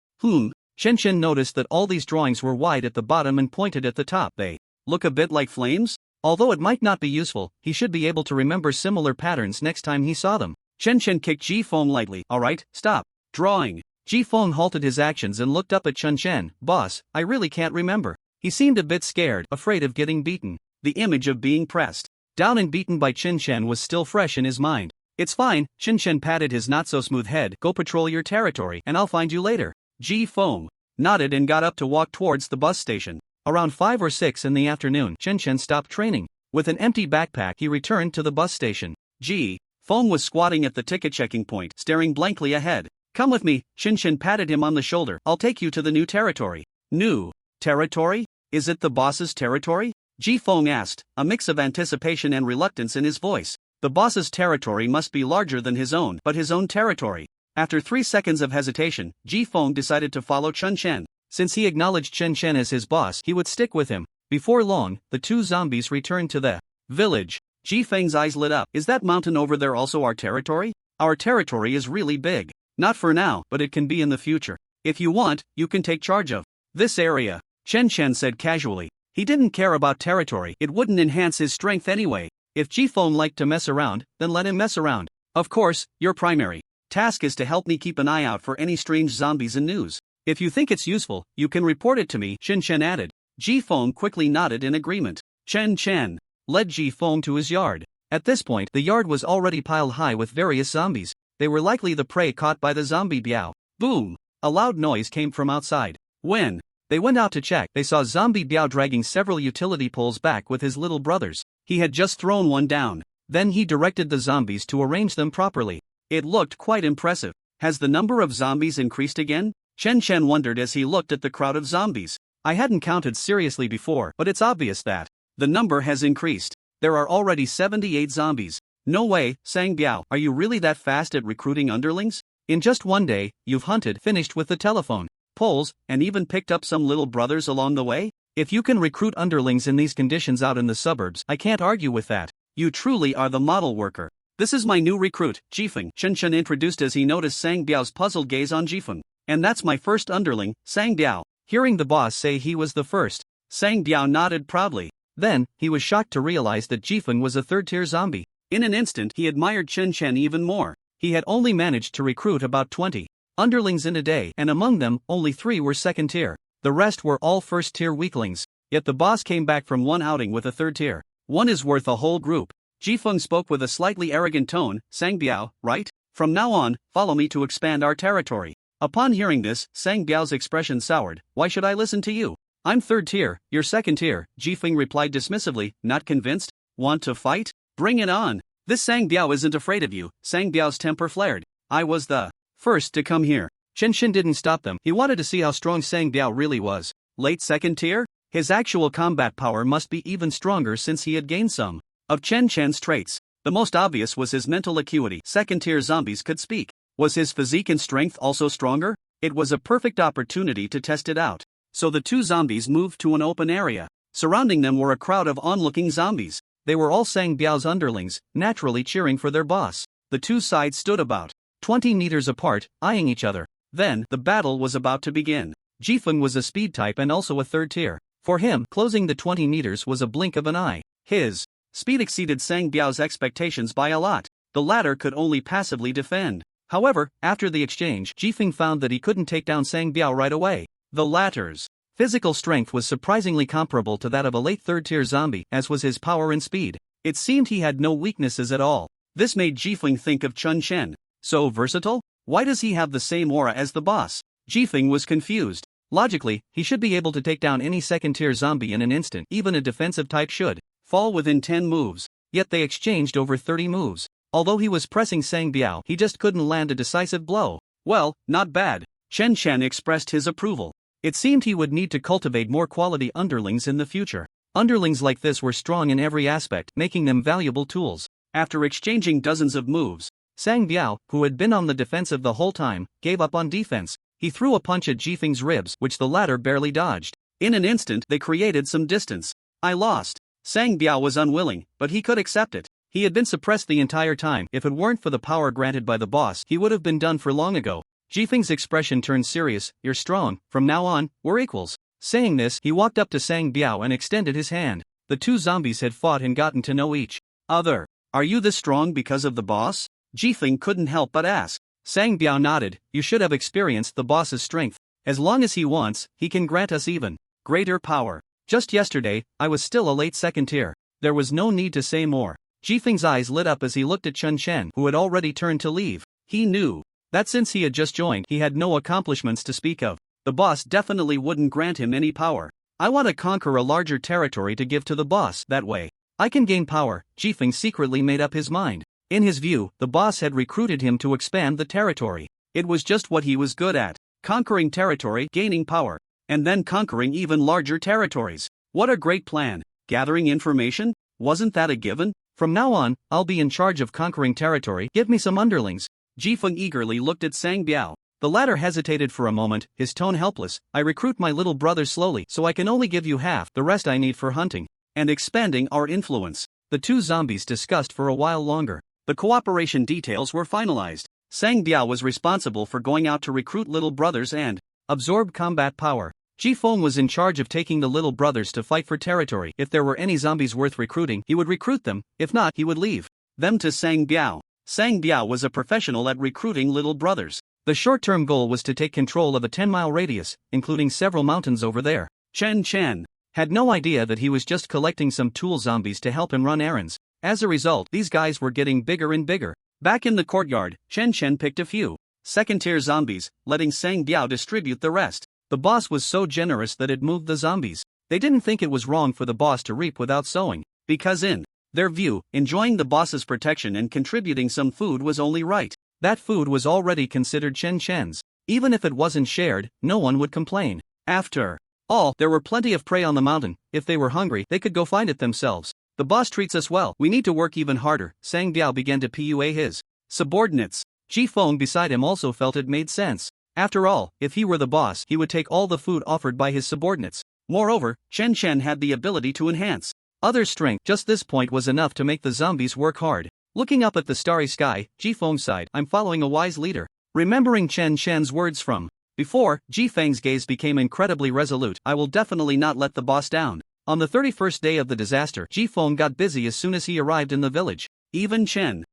Chen Chen noticed that all these drawings were wide at the bottom and pointed at the top. They look a bit like flames? Although it might not be useful, he should be able to remember similar patterns next time he saw them. Chen Chen kicked Jifeng lightly. Alright, stop drawing. Jifeng halted his actions and looked up at Chen Chen. Boss, I really can't remember. He seemed a bit scared, afraid of getting beaten. The image of being pressed down and beaten by Chen Chen was still fresh in his mind. It's fine, Chen Chen patted his not-so-smooth head. Go patrol your territory and I'll find you later. Jifeng nodded and got up to walk towards the bus station. Around 5 or 6 in the afternoon, Chen Chen stopped training. With an empty backpack he returned to the bus station. Jifeng was squatting at the ticket-checking point, staring blankly ahead. Come with me, Chen Chen patted him on the shoulder. I'll take you to the new territory. New territory? Is it the boss's territory? Jifeng asked, a mix of anticipation and reluctance in his voice. The boss's territory must be larger than his own, but his own territory. After 3 seconds of hesitation, Jifeng decided to follow Chen Chen. Since he acknowledged Chen Chen as his boss, he would stick with him. Before long, the 2 zombies returned to the village. Jifeng's eyes lit up. Is that mountain over there also our territory? Our territory is really big. Not for now, but it can be in the future. If you want, you can take charge of this area, Chen Chen said casually. He didn't care about territory, it wouldn't enhance his strength anyway. If Jifeng liked to mess around, then let him mess around. Of course, your primary task is to help me keep an eye out for any strange zombies in news. If you think it's useful, you can report it to me, Chen Chen added. Jifeng quickly nodded in agreement. Chen Chen led Jifeng to his yard. At this point, the yard was already piled high with various zombies. They were likely the prey caught by the zombie Biao. Boom! A loud noise came from outside. When they went out to check, they saw zombie Biao dragging several utility poles back with his little brothers. He had just thrown one down. Then he directed the zombies to arrange them properly. It looked quite impressive. Has the number of zombies increased again? Chen Chen wondered as he looked at the crowd of zombies. I hadn't counted seriously before, but it's obvious that the number has increased. There are already 78 zombies. No way, Sang Biao, are you really that fast at recruiting underlings? In just one day, you've hunted, finished with the telephone poles, and even picked up some little brothers along the way? If you can recruit underlings in these conditions out in the suburbs, I can't argue with that. You truly are the model worker. This is my new recruit, Jifeng, Chen Chen introduced as he noticed Sang Biao's puzzled gaze on Jifeng. And that's my first underling, Sang Biao. Hearing the boss say he was the first, Sang Biao nodded proudly. Then, he was shocked to realize that Jifeng was a third-tier zombie. In an instant he admired Chen Chen even more. He had only managed to recruit about 20 underlings in a day, and among them, only 3 were second-tier. The rest were all first-tier weaklings. Yet the boss came back from one outing with a third-tier. One is worth a whole group. Jifeng spoke with a slightly arrogant tone. Sang Biao, right? From now on, follow me to expand our territory. Upon hearing this, Sang Biao's expression soured. Why should I listen to you? I'm third tier, you're second tier, Jifeng replied dismissively. Not convinced? Want to fight? Bring it on. This Sang Biao isn't afraid of you. Sang Biao's temper flared. I was the first to come here. Chen Chen didn't stop them. He wanted to see how strong Sang Biao really was. Late second tier? His actual combat power must be even stronger since he had gained some of Chen Chen's traits. The most obvious was his mental acuity. Second tier zombies could speak. Was his physique and strength also stronger? It was a perfect opportunity to test it out. So the two zombies moved to an open area. Surrounding them were a crowd of onlooking zombies. They were all Sang Biao's underlings, naturally cheering for their boss. The two sides stood about 20 meters apart, eyeing each other. Then, the battle was about to begin. Jifeng was a speed type and also a third tier. For him, closing the 20 meters was a blink of an eye. His speed exceeded Sang Biao's expectations by a lot. The latter could only passively defend. However, after the exchange, Jifeng found that he couldn't take down Sang Biao right away. The latter's physical strength was surprisingly comparable to that of a late third-tier zombie, as was his power and speed. It seemed he had no weaknesses at all. This made Jifeng think of Chen Chen. So versatile? Why does he have the same aura as the boss? Jifeng was confused. Logically, he should be able to take down any second-tier zombie in an instant. Even a defensive type should fall within 10 moves. Yet they exchanged over 30 moves. Although he was pressing Sang Biao, he just couldn't land a decisive blow. Well, not bad. Chen Chen expressed his approval. It seemed he would need to cultivate more quality underlings in the future. Underlings like this were strong in every aspect, making them valuable tools. After exchanging dozens of moves, Sang Biao, who had been on the defensive the whole time, gave up on defense. He threw a punch at Jifeng's ribs, which the latter barely dodged. In an instant, they created some distance. I lost. Sang Biao was unwilling, but he could accept it. He had been suppressed the entire time. If it weren't for the power granted by the boss, he would have been done for long ago. Jifeng's expression turned serious. You're strong. From now on, we're equals. Saying this, he walked up to Sang Biao and extended his hand. The two zombies had fought and gotten to know each other. Are you this strong because of the boss? Jifeng couldn't help but ask. Sang Biao nodded. You should have experienced the boss's strength. As long as he wants, he can grant us even greater power. Just yesterday, I was still a late second tier. There was no need to say more. Jifeng's eyes lit up as he looked at Chen Chen, who had already turned to leave. He knew that since he had just joined, he had no accomplishments to speak of. The boss definitely wouldn't grant him any power. I want to conquer a larger territory to give to the boss. That way, I can gain power. Jifeng secretly made up his mind. In his view, the boss had recruited him to expand the territory. It was just what he was good at. Conquering territory, gaining power, and then conquering even larger territories. What a great plan. Gathering information? Wasn't that a given? From now on, I'll be in charge of conquering territory. Give me some underlings. Jifeng eagerly looked at Sang Biao. The latter hesitated for a moment, his tone helpless. I recruit my little brother slowly, so I can only give you half. The rest I need for hunting and expanding our influence. The two zombies discussed for a while longer. The cooperation details were finalized. Sang Biao was responsible for going out to recruit little brothers and absorb combat power. Jifeng was in charge of taking the little brothers to fight for territory. If there were any zombies worth recruiting, he would recruit them. If not, he would leave them to Sang Biao. Sang Biao was a professional at recruiting little brothers. The short-term goal was to take control of a 10-mile radius, including several mountains over there. Chen Chen had no idea that he was just collecting some tool zombies to help him run errands. As a result, these guys were getting bigger and bigger. Back in the courtyard, Chen Chen picked a few second-tier zombies, letting Sang Biao distribute the rest. The boss was so generous that it moved the zombies. They didn't think it was wrong for the boss to reap without sowing, because in their view, enjoying the boss's protection and contributing some food was only right. That food was already considered Chen Chen's. Even if it wasn't shared, no one would complain. After all, there were plenty of prey on the mountain. If they were hungry, they could go find it themselves. The boss treats us well. We need to work even harder. Sang Biao began to PUA his subordinates. Ji Feng beside him also felt it made sense. After all, if he were the boss, he would take all the food offered by his subordinates. Moreover, Chen Chen had the ability to enhance other strength. Just this point was enough to make the zombies work hard. Looking up at the starry sky, Ji Feng sighed. I'm following a wise leader. Remembering Chen Chen's words from before, Ji Feng's gaze became incredibly resolute. I will definitely not let the boss down. On the 31st day of the disaster, Ji Feng got busy as soon as he arrived in the village. Even Chen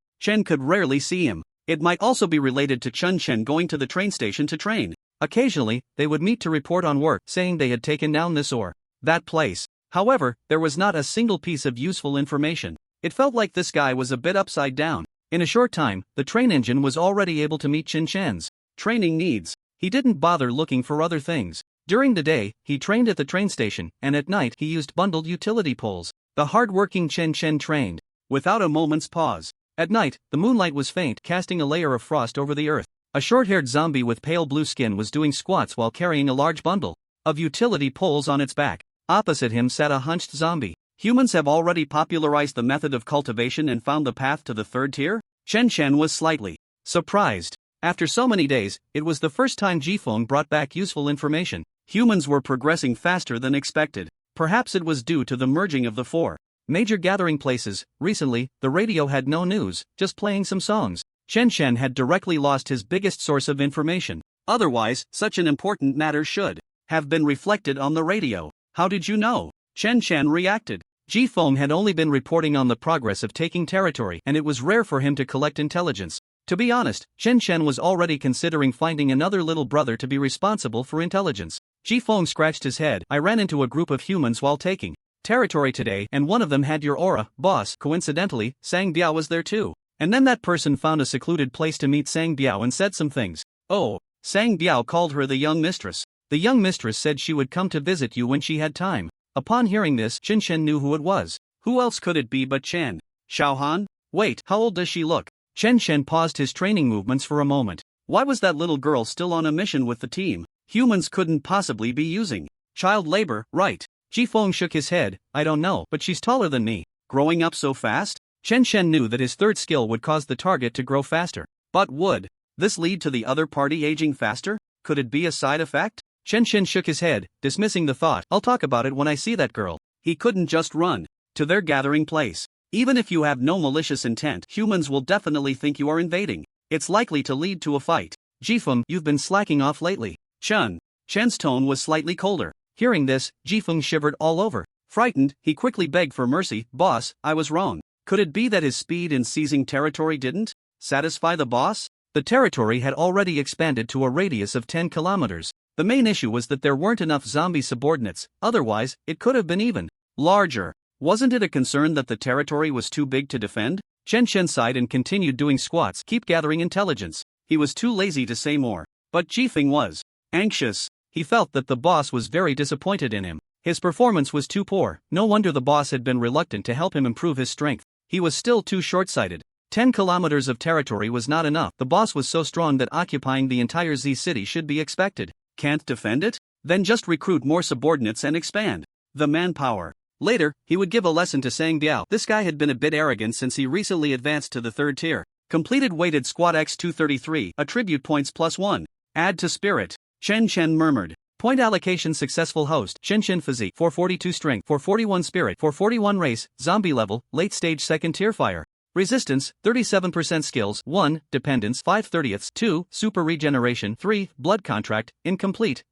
could rarely see him. It might also be related to Chen Chen going to the train station to train. Occasionally, they would meet to report on work, saying they had taken down this or that place. However, there was not a single piece of useful information. It felt like this guy was a bit upside down. In a short time, the train engine was already able to meet Chen Chen's training needs. He didn't bother looking for other things. During the day, he trained at the train station, and at night he used bundled utility poles. The hard-working Chen Chen trained without a moment's pause. At night, the moonlight was faint, casting a layer of frost over the earth. A short-haired zombie with pale blue skin was doing squats while carrying a large bundle of utility poles on its back. Opposite him sat a hunched zombie. Humans have already popularized the method of cultivation and found the path to the third tier? Chen Chen was slightly surprised. After so many days, it was the first time Ji Feng brought back useful information. Humans were progressing faster than expected. Perhaps it was due to the merging of the four major gathering places. Recently, the radio had no news, just playing some songs. Chen Chen had directly lost his biggest source of information. Otherwise, such an important matter should have been reflected on the radio. How did you know? Chen Chen reacted. Ji Feng had only been reporting on the progress of taking territory, and it was rare for him to collect intelligence. To be honest, Chen Chen was already considering finding another little brother to be responsible for intelligence. Ji Feng scratched his head. I ran into a group of humans while taking territory today, and one of them had your aura, boss. Coincidentally, Sang Biao was there too. And then that person found a secluded place to meet Sang Biao and said some things. Oh, Sang Biao called her the young mistress. The young mistress said she would come to visit you when she had time. Upon hearing this, Chen Chen knew who it was. Who else could it be but Chen Xiaohan? Wait, how old does she look? Chen Chen paused his training movements for a moment. Why was that little girl still on a mission with the team? Humans couldn't possibly be using child labor, right? Ji Feng shook his head. I don't know, but she's taller than me. Growing up so fast? Chen Chen knew that his third skill would cause the target to grow faster. But would this lead to the other party aging faster? Could it be a side effect? Chen Chen shook his head, dismissing the thought. I'll talk about it when I see that girl. He couldn't just run to their gathering place. Even if you have no malicious intent, humans will definitely think you are invading. It's likely to lead to a fight. Ji Feng, you've been slacking off lately. Chen's tone was slightly colder. Hearing this, Ji Feng shivered all over. Frightened, he quickly begged for mercy. Boss, I was wrong. Could it be that his speed in seizing territory didn't satisfy the boss? The territory had already expanded to a radius of 10 kilometers. The main issue was that there weren't enough zombie subordinates, otherwise, it could have been even larger. Wasn't it a concern that the territory was too big to defend? Chen Chen sighed and continued doing squats, keep gathering intelligence. He was too lazy to say more. But Ji Feng was anxious. He felt that the boss was very disappointed in him. His performance was too poor. No wonder the boss had been reluctant to help him improve his strength. He was still too short-sighted. 10 kilometers of territory was not enough. The boss was so strong that occupying the entire Z city should be expected. Can't defend it? Then just recruit more subordinates and expand the manpower. Later, he would give a lesson to Sang Biao. This guy had been a bit arrogant since he recently advanced to the third tier. Completed weighted squat x233, attribute points +1. Add to spirit. Chen Chen murmured. Point allocation successful host. Chen Chen physique 442 strength 441 spirit 441 race, zombie level, late stage second tier fire. Resistance, 37% skills, 1, dependence, 5/30ths, 2, super regeneration, 3, blood contract, incomplete.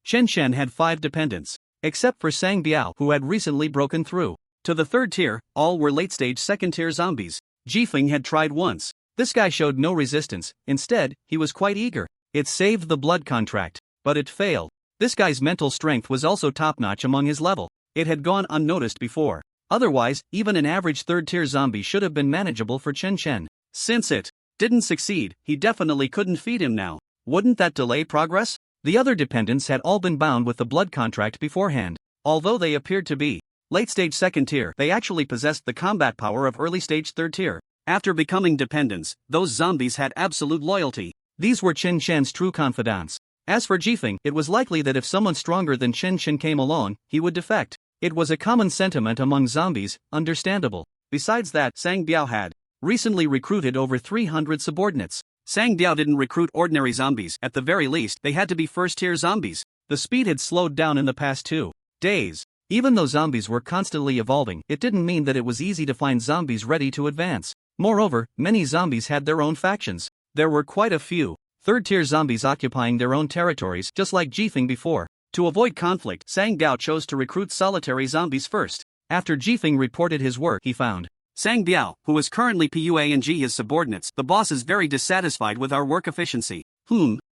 Chen Chen had 5 dependents. Except for Sang Biao, who had recently broken through to the third tier, all were late-stage second-tier zombies. Ji Feng had tried once. This guy showed no resistance. Instead, he was quite eager. It saved the blood contract. But it failed. This guy's mental strength was also top-notch among his level. It had gone unnoticed before. Otherwise, even an average third-tier zombie should have been manageable for Chen Chen. Since it didn't succeed, he definitely couldn't feed him now. Wouldn't that delay progress? The other dependents had all been bound with the blood contract beforehand. Although they appeared to be late-stage second tier, they actually possessed the combat power of early-stage third tier. After becoming dependents, those zombies had absolute loyalty. These were Chen Chen's true confidants. As for Jifeng, it was likely that if someone stronger than Chen Chen came along, he would defect. It was a common sentiment among zombies, understandable. Besides that, Sang Biao had recently recruited over 300 subordinates. Sang Biao didn't recruit ordinary zombies, at the very least, they had to be first-tier zombies. The speed had slowed down in the past 2 days. Even though zombies were constantly evolving, it didn't mean that it was easy to find zombies ready to advance. Moreover, many zombies had their own factions. There were quite a few third-tier zombies occupying their own territories, just like Jifeng before. To avoid conflict, Sang Biao chose to recruit solitary zombies first. After Jifeng reported his work, he found Sang Biao, who is currently PUANG his subordinates. The boss is very dissatisfied with our work efficiency.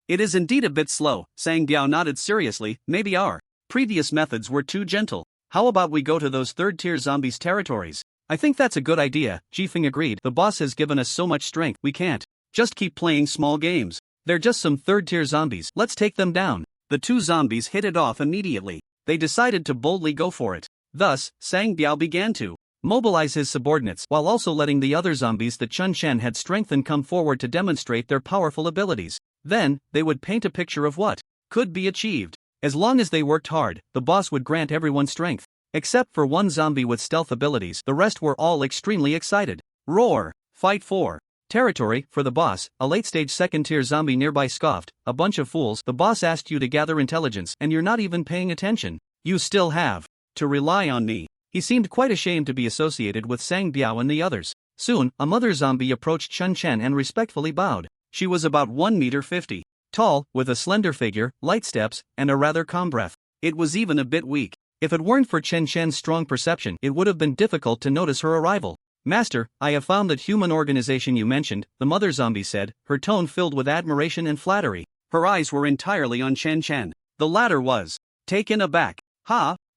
It is indeed a bit slow. Sang Biao nodded seriously. Maybe our previous methods were too gentle. How about we go to those third-tier zombies' territories? I think that's a good idea, Jifeng agreed. The boss has given us so much strength, we can't just keep playing small games. They're just some third-tier zombies. Let's take them down. The two zombies hit it off immediately. They decided to boldly go for it. Thus, Sang Biao began to mobilize his subordinates while also letting the other zombies that Chen Chen had strengthened come forward to demonstrate their powerful abilities. Then, they would paint a picture of what could be achieved. As long as they worked hard, the boss would grant everyone strength. Except for one zombie with stealth abilities, the rest were all extremely excited. Roar! Fight for territory. For the boss, a late-stage second-tier zombie nearby scoffed. A bunch of fools. The boss asked you to gather intelligence and you're not even paying attention. You still have to rely on me. He seemed quite ashamed to be associated with Sang Biao and the others. Soon, a mother zombie approached Chen Chen and respectfully bowed. She was about 1.50 meters tall, with a slender figure, light steps, and a rather calm breath. It was even a bit weak. If it weren't for Chen Chen's strong perception, it would have been difficult to notice her arrival. Master, I have found that human organization you mentioned, the mother zombie said, her tone filled with admiration and flattery. Her eyes were entirely on Chen Chen. The latter was taken aback.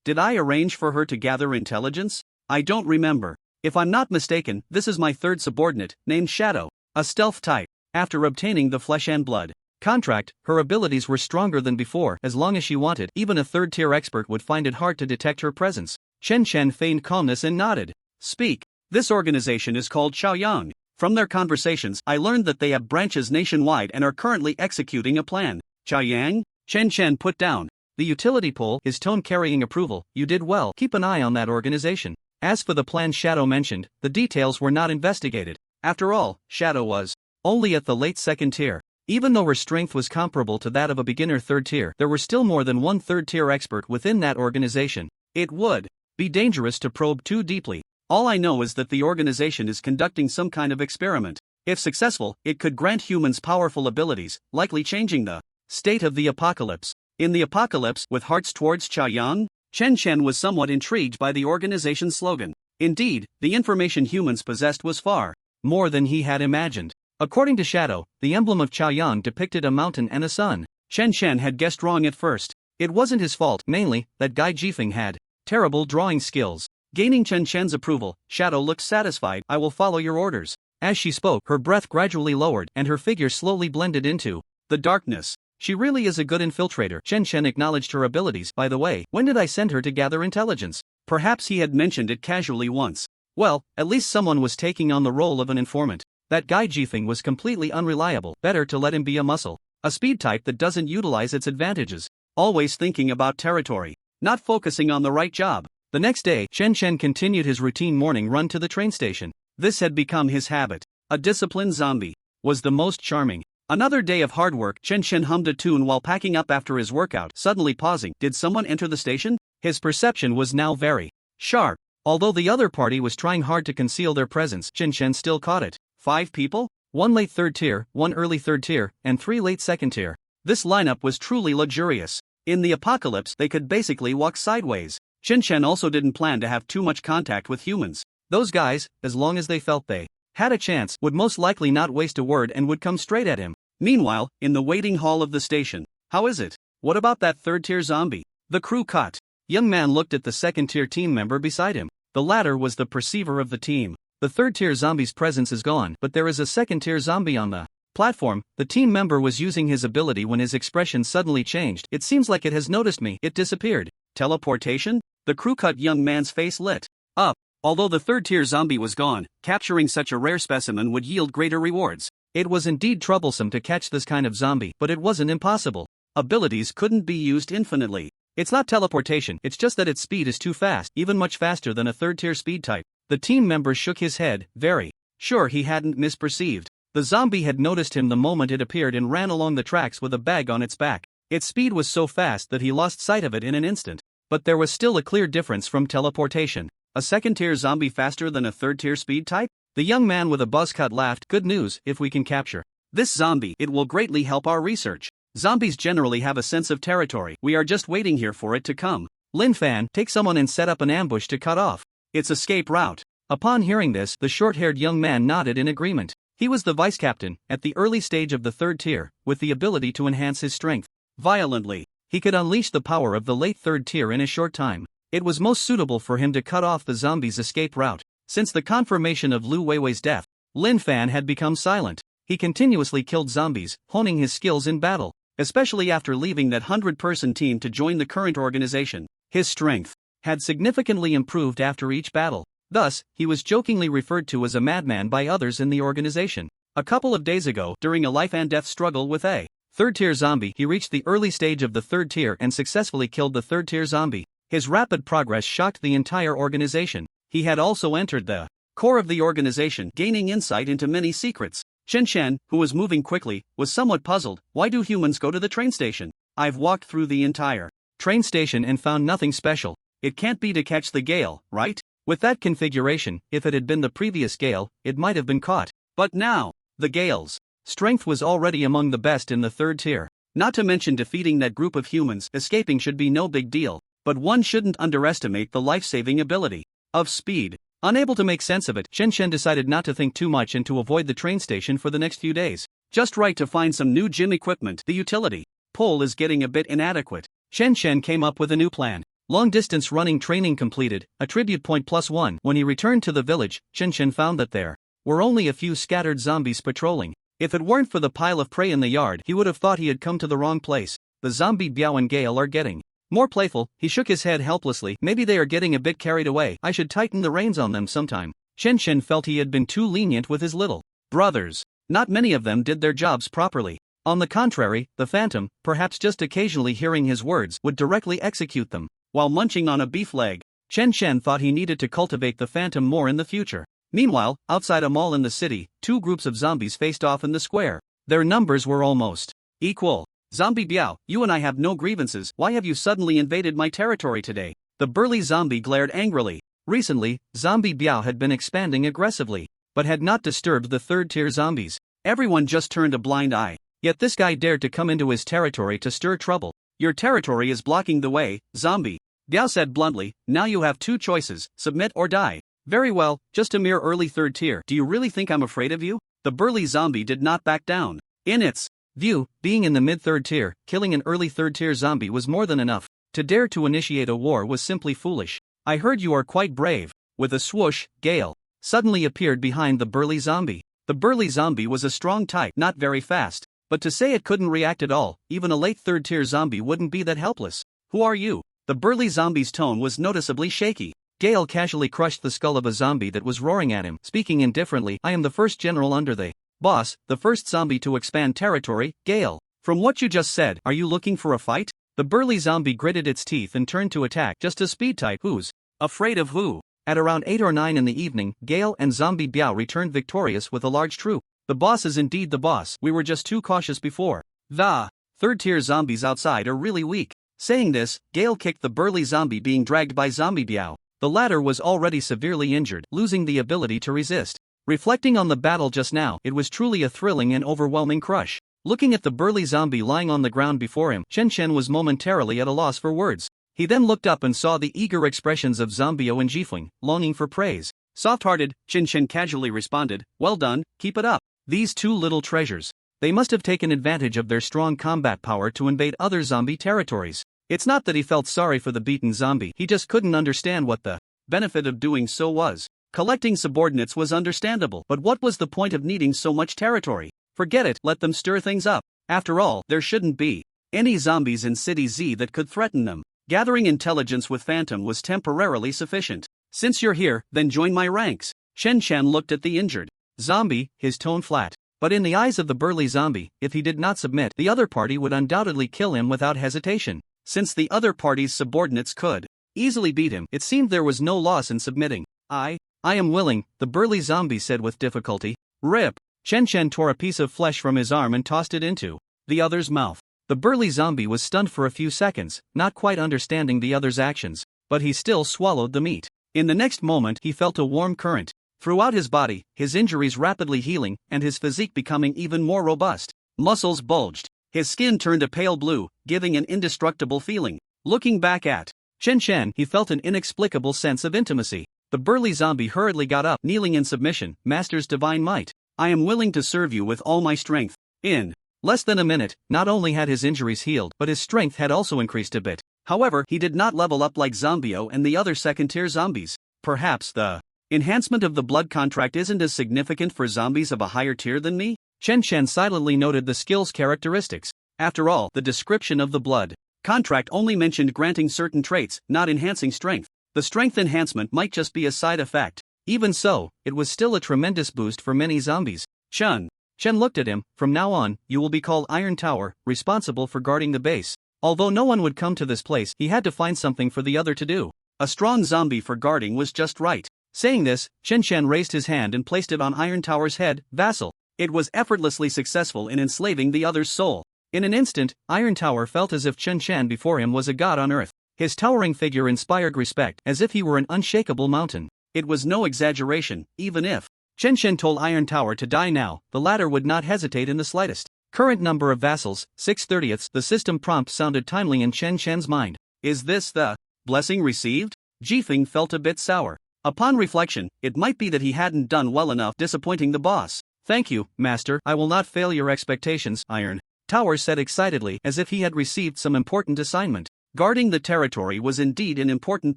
Did I arrange for her to gather intelligence? I don't remember. If I'm not mistaken, this is my third subordinate, named Shadow, a stealth type. After obtaining the flesh and blood contract, her abilities were stronger than before. As long as she wanted, even a third-tier expert would find it hard to detect her presence. Chen Chen feigned calmness and nodded. Speak. This organization is called Chaoyang. From their conversations, I learned that they have branches nationwide and are currently executing a plan. Chaoyang? Chen Chen put down the utility pole, his tone carrying approval. You did well. Keep an eye on that organization. As for the plan Shadow mentioned, the details were not investigated. After all, Shadow was only at the late second tier. Even though her strength was comparable to that of a beginner third tier, there were still more than one third tier expert within that organization. It would be dangerous to probe too deeply. All I know is that the organization is conducting some kind of experiment. If successful, it could grant humans powerful abilities, likely changing the state of the apocalypse. In the apocalypse, with hearts towards Chaoyang, Chen Chen was somewhat intrigued by the organization's slogan. Indeed, the information humans possessed was far more than he had imagined. According to Shadow, the emblem of Chaoyang depicted a mountain and a sun. Chen Chen had guessed wrong at first. It wasn't his fault, mainly, that Guy Jifeng had terrible drawing skills. Gaining Chen Chen's approval, Shadow looked satisfied. I will follow your orders. As she spoke, her breath gradually lowered and her figure slowly blended into the darkness. She really is a good infiltrator. Chen Chen acknowledged her abilities. By the way, when did I send her to gather intelligence? Perhaps he had mentioned it casually once. Well, at least someone was taking on the role of an informant. That guy Jifeng was completely unreliable. Better to let him be a muscle. A speed type that doesn't utilize its advantages. Always thinking about territory. Not focusing on the right job. The next day, Chen Chen continued his routine morning run to the train station. This had become his habit. A disciplined zombie was the most charming. Another day of hard work. Chen Chen hummed a tune while packing up after his workout, suddenly pausing. Did someone enter the station? His perception was now very sharp. Although the other party was trying hard to conceal their presence, Chen Chen still caught it. 5 people? 1 late third tier, 1 early third tier, and 3 late second tier. This lineup was truly luxurious. In the apocalypse, they could basically walk sideways. Chen Chen also didn't plan to have too much contact with humans. Those guys, as long as they felt they had a chance, would most likely not waste a word and would come straight at him. Meanwhile, in the waiting hall of the station, how is it? What about that third-tier zombie? The crew cut. Young man looked at the second-tier team member beside him. The latter was the perceiver of the team. The third-tier zombie's presence is gone, but there is a second-tier zombie on the platform. The team member was using his ability when his expression suddenly changed. It seems like it has noticed me. It disappeared. Teleportation? The crew cut young man's face lit up. Although the third-tier zombie was gone, capturing such a rare specimen would yield greater rewards. It was indeed troublesome to catch this kind of zombie, but it wasn't impossible. Abilities couldn't be used infinitely. It's not teleportation, it's just that its speed is too fast, even much faster than a third-tier speed type. The team member shook his head, very sure he hadn't misperceived. The zombie had noticed him the moment it appeared and ran along the tracks with a bag on its back. Its speed was so fast that he lost sight of it in an instant. But there was still a clear difference from teleportation. A second-tier zombie faster than a third-tier speed type? The young man with a buzz cut laughed. Good news, if we can capture this zombie, it will greatly help our research. Zombies generally have a sense of territory. We are just waiting here for it to come. Lin Fan, take someone and set up an ambush to cut off its escape route. Upon hearing this, the short-haired young man nodded in agreement. He was the vice captain, at the early stage of the third tier, with the ability to enhance his strength violently. He could unleash the power of the late third tier in a short time. It was most suitable for him to cut off the zombie's escape route. Since the confirmation of Lu Weiwei's death, Lin Fan had become silent. He continuously killed zombies, honing his skills in battle. Especially after leaving that 100-person team to join the current organization, his strength had significantly improved after each battle. Thus, he was jokingly referred to as a madman by others in the organization. A couple of days ago, during a life-and-death struggle with a third-tier zombie, he reached the early stage of the third tier and successfully killed the third-tier zombie. His rapid progress shocked the entire organization. He had also entered the core of the organization, gaining insight into many secrets. Chen Shen, who was moving quickly, was somewhat puzzled. Why do humans go to the train station? I've walked through the entire train station and found nothing special. It can't be to catch the gale, right? With that configuration, if it had been the previous gale, it might have been caught. But now, the gale's strength was already among the best in the third tier. Not to mention defeating that group of humans, escaping should be no big deal. But one shouldn't underestimate the life-saving ability of speed. Unable to make sense of it, Chen Shen decided not to think too much and to avoid the train station for the next few days. Just right to find some new gym equipment. The utility pole is getting a bit inadequate. Chen Shen came up with a new plan. Long-distance running training completed, attribute point +1. When he returned to the village, Chen Shen found that there were only a few scattered zombies patrolling. If it weren't for the pile of prey in the yard, he would have thought he had come to the wrong place. The zombie Biao and Gale are getting more playful. He shook his head helplessly. Maybe they are getting a bit carried away. I should tighten the reins on them sometime. Chen Shen felt he had been too lenient with his little brothers. Not many of them did their jobs properly. On the contrary, the phantom, perhaps just occasionally hearing his words, would directly execute them. While munching on a beef leg, Chen Shen thought he needed to cultivate the phantom more in the future. Meanwhile, outside a mall in the city, two groups of zombies faced off in the square. Their numbers were almost equal. Zombie Biao, you and I have no grievances. Why have you suddenly invaded my territory today? The burly zombie glared angrily. Recently, Zombie Biao had been expanding aggressively, but had not disturbed the third-tier zombies. Everyone just turned a blind eye. Yet this guy dared to come into his territory to stir trouble. Your territory is blocking the way, zombie. Biao said bluntly. Now you have two choices, submit or die. Very well, just a mere early third tier. Do you really think I'm afraid of you? The burly zombie did not back down. In its view, being in the mid-third tier, killing an early third-tier zombie was more than enough. To dare to initiate a war was simply foolish. I heard you are quite brave. With a swoosh, Gale suddenly appeared behind the burly zombie. The burly zombie was a strong type, not very fast. But to say it couldn't react at all, even a late third-tier zombie wouldn't be that helpless. Who are you? The burly zombie's tone was noticeably shaky. Gale casually crushed the skull of a zombie that was roaring at him, speaking indifferently. I am the first general under the boss, the first zombie to expand territory, Gale. From what you just said, are you looking for a fight? The burly zombie gritted its teeth and turned to attack. Just a speed type. Who's afraid of who? At around 8 or 9 in the evening, Gale and Zombie Biao returned victorious with a large troop. The boss is indeed the boss. We were just too cautious before. The third-tier zombies outside are really weak. Saying this, Gale kicked the burly zombie being dragged by Zombie Biao. The latter was already severely injured, losing the ability to resist. Reflecting on the battle just now, it was truly a thrilling and overwhelming crush. Looking at the burly zombie lying on the ground before him, Chen Shen was momentarily at a loss for words. He then looked up and saw the eager expressions of Zombio and Jifeng, longing for praise. Soft-hearted, Chen Shen casually responded, well done, keep it up. These two little treasures. They must have taken advantage of their strong combat power to invade other zombie territories. It's not that he felt sorry for the beaten zombie, he just couldn't understand what the benefit of doing so was. Collecting subordinates was understandable, but what was the point of needing so much territory? Forget it, let them stir things up. After all, there shouldn't be any zombies in City Z that could threaten them. Gathering intelligence with Phantom was temporarily sufficient. Since you're here, then join my ranks. Chen Chen looked at the injured zombie, his tone flat. But in the eyes of the burly zombie, if he did not submit, the other party would undoubtedly kill him without hesitation. Since the other party's subordinates could easily beat him, it seemed there was no loss in submitting. I am willing, the burly zombie said with difficulty. Rip! Chen Chen tore a piece of flesh from his arm and tossed it into the other's mouth. The burly zombie was stunned for a few seconds, not quite understanding the other's actions, but he still swallowed the meat. In the next moment he felt a warm current throughout his body, his injuries rapidly healing and his physique becoming even more robust. Muscles bulged. His skin turned a pale blue, giving an indestructible feeling. Looking back at Chen Chen, he felt an inexplicable sense of intimacy. The burly zombie hurriedly got up, kneeling in submission. Master's divine might, I am willing to serve you with all my strength. In less than a minute, not only had his injuries healed, but his strength had also increased a bit. However, he did not level up like Zombio and the other second-tier zombies. Perhaps the enhancement of the blood contract isn't as significant for zombies of a higher tier than me? Chen Chen silently noted the skill's characteristics. After all, the description of the blood contract only mentioned granting certain traits, not enhancing strength. The strength enhancement might just be a side effect. Even so, it was still a tremendous boost for many zombies. Chen looked at him. From now on, you will be called Iron Tower, responsible for guarding the base. Although no one would come to this place, he had to find something for the other to do. A strong zombie for guarding was just right. Saying this, Chen Chen raised his hand and placed it on Iron Tower's head. Vassal. It was effortlessly successful in enslaving the other's soul. In an instant, Iron Tower felt as if Chen Chen before him was a god on earth. His towering figure inspired respect, as if he were an unshakable mountain. It was no exaggeration, even if Chen Chen told Iron Tower to die now, the latter would not hesitate in the slightest. Current number of vassals, 6/30. The system prompt sounded timely in Chen Chen's mind. Is this the blessing received? Jifeng felt a bit sour. Upon reflection, it might be that he hadn't done well enough disappointing the boss. Thank you, Master, I will not fail your expectations, Iron Tower said excitedly, as if he had received some important assignment. Guarding the territory was indeed an important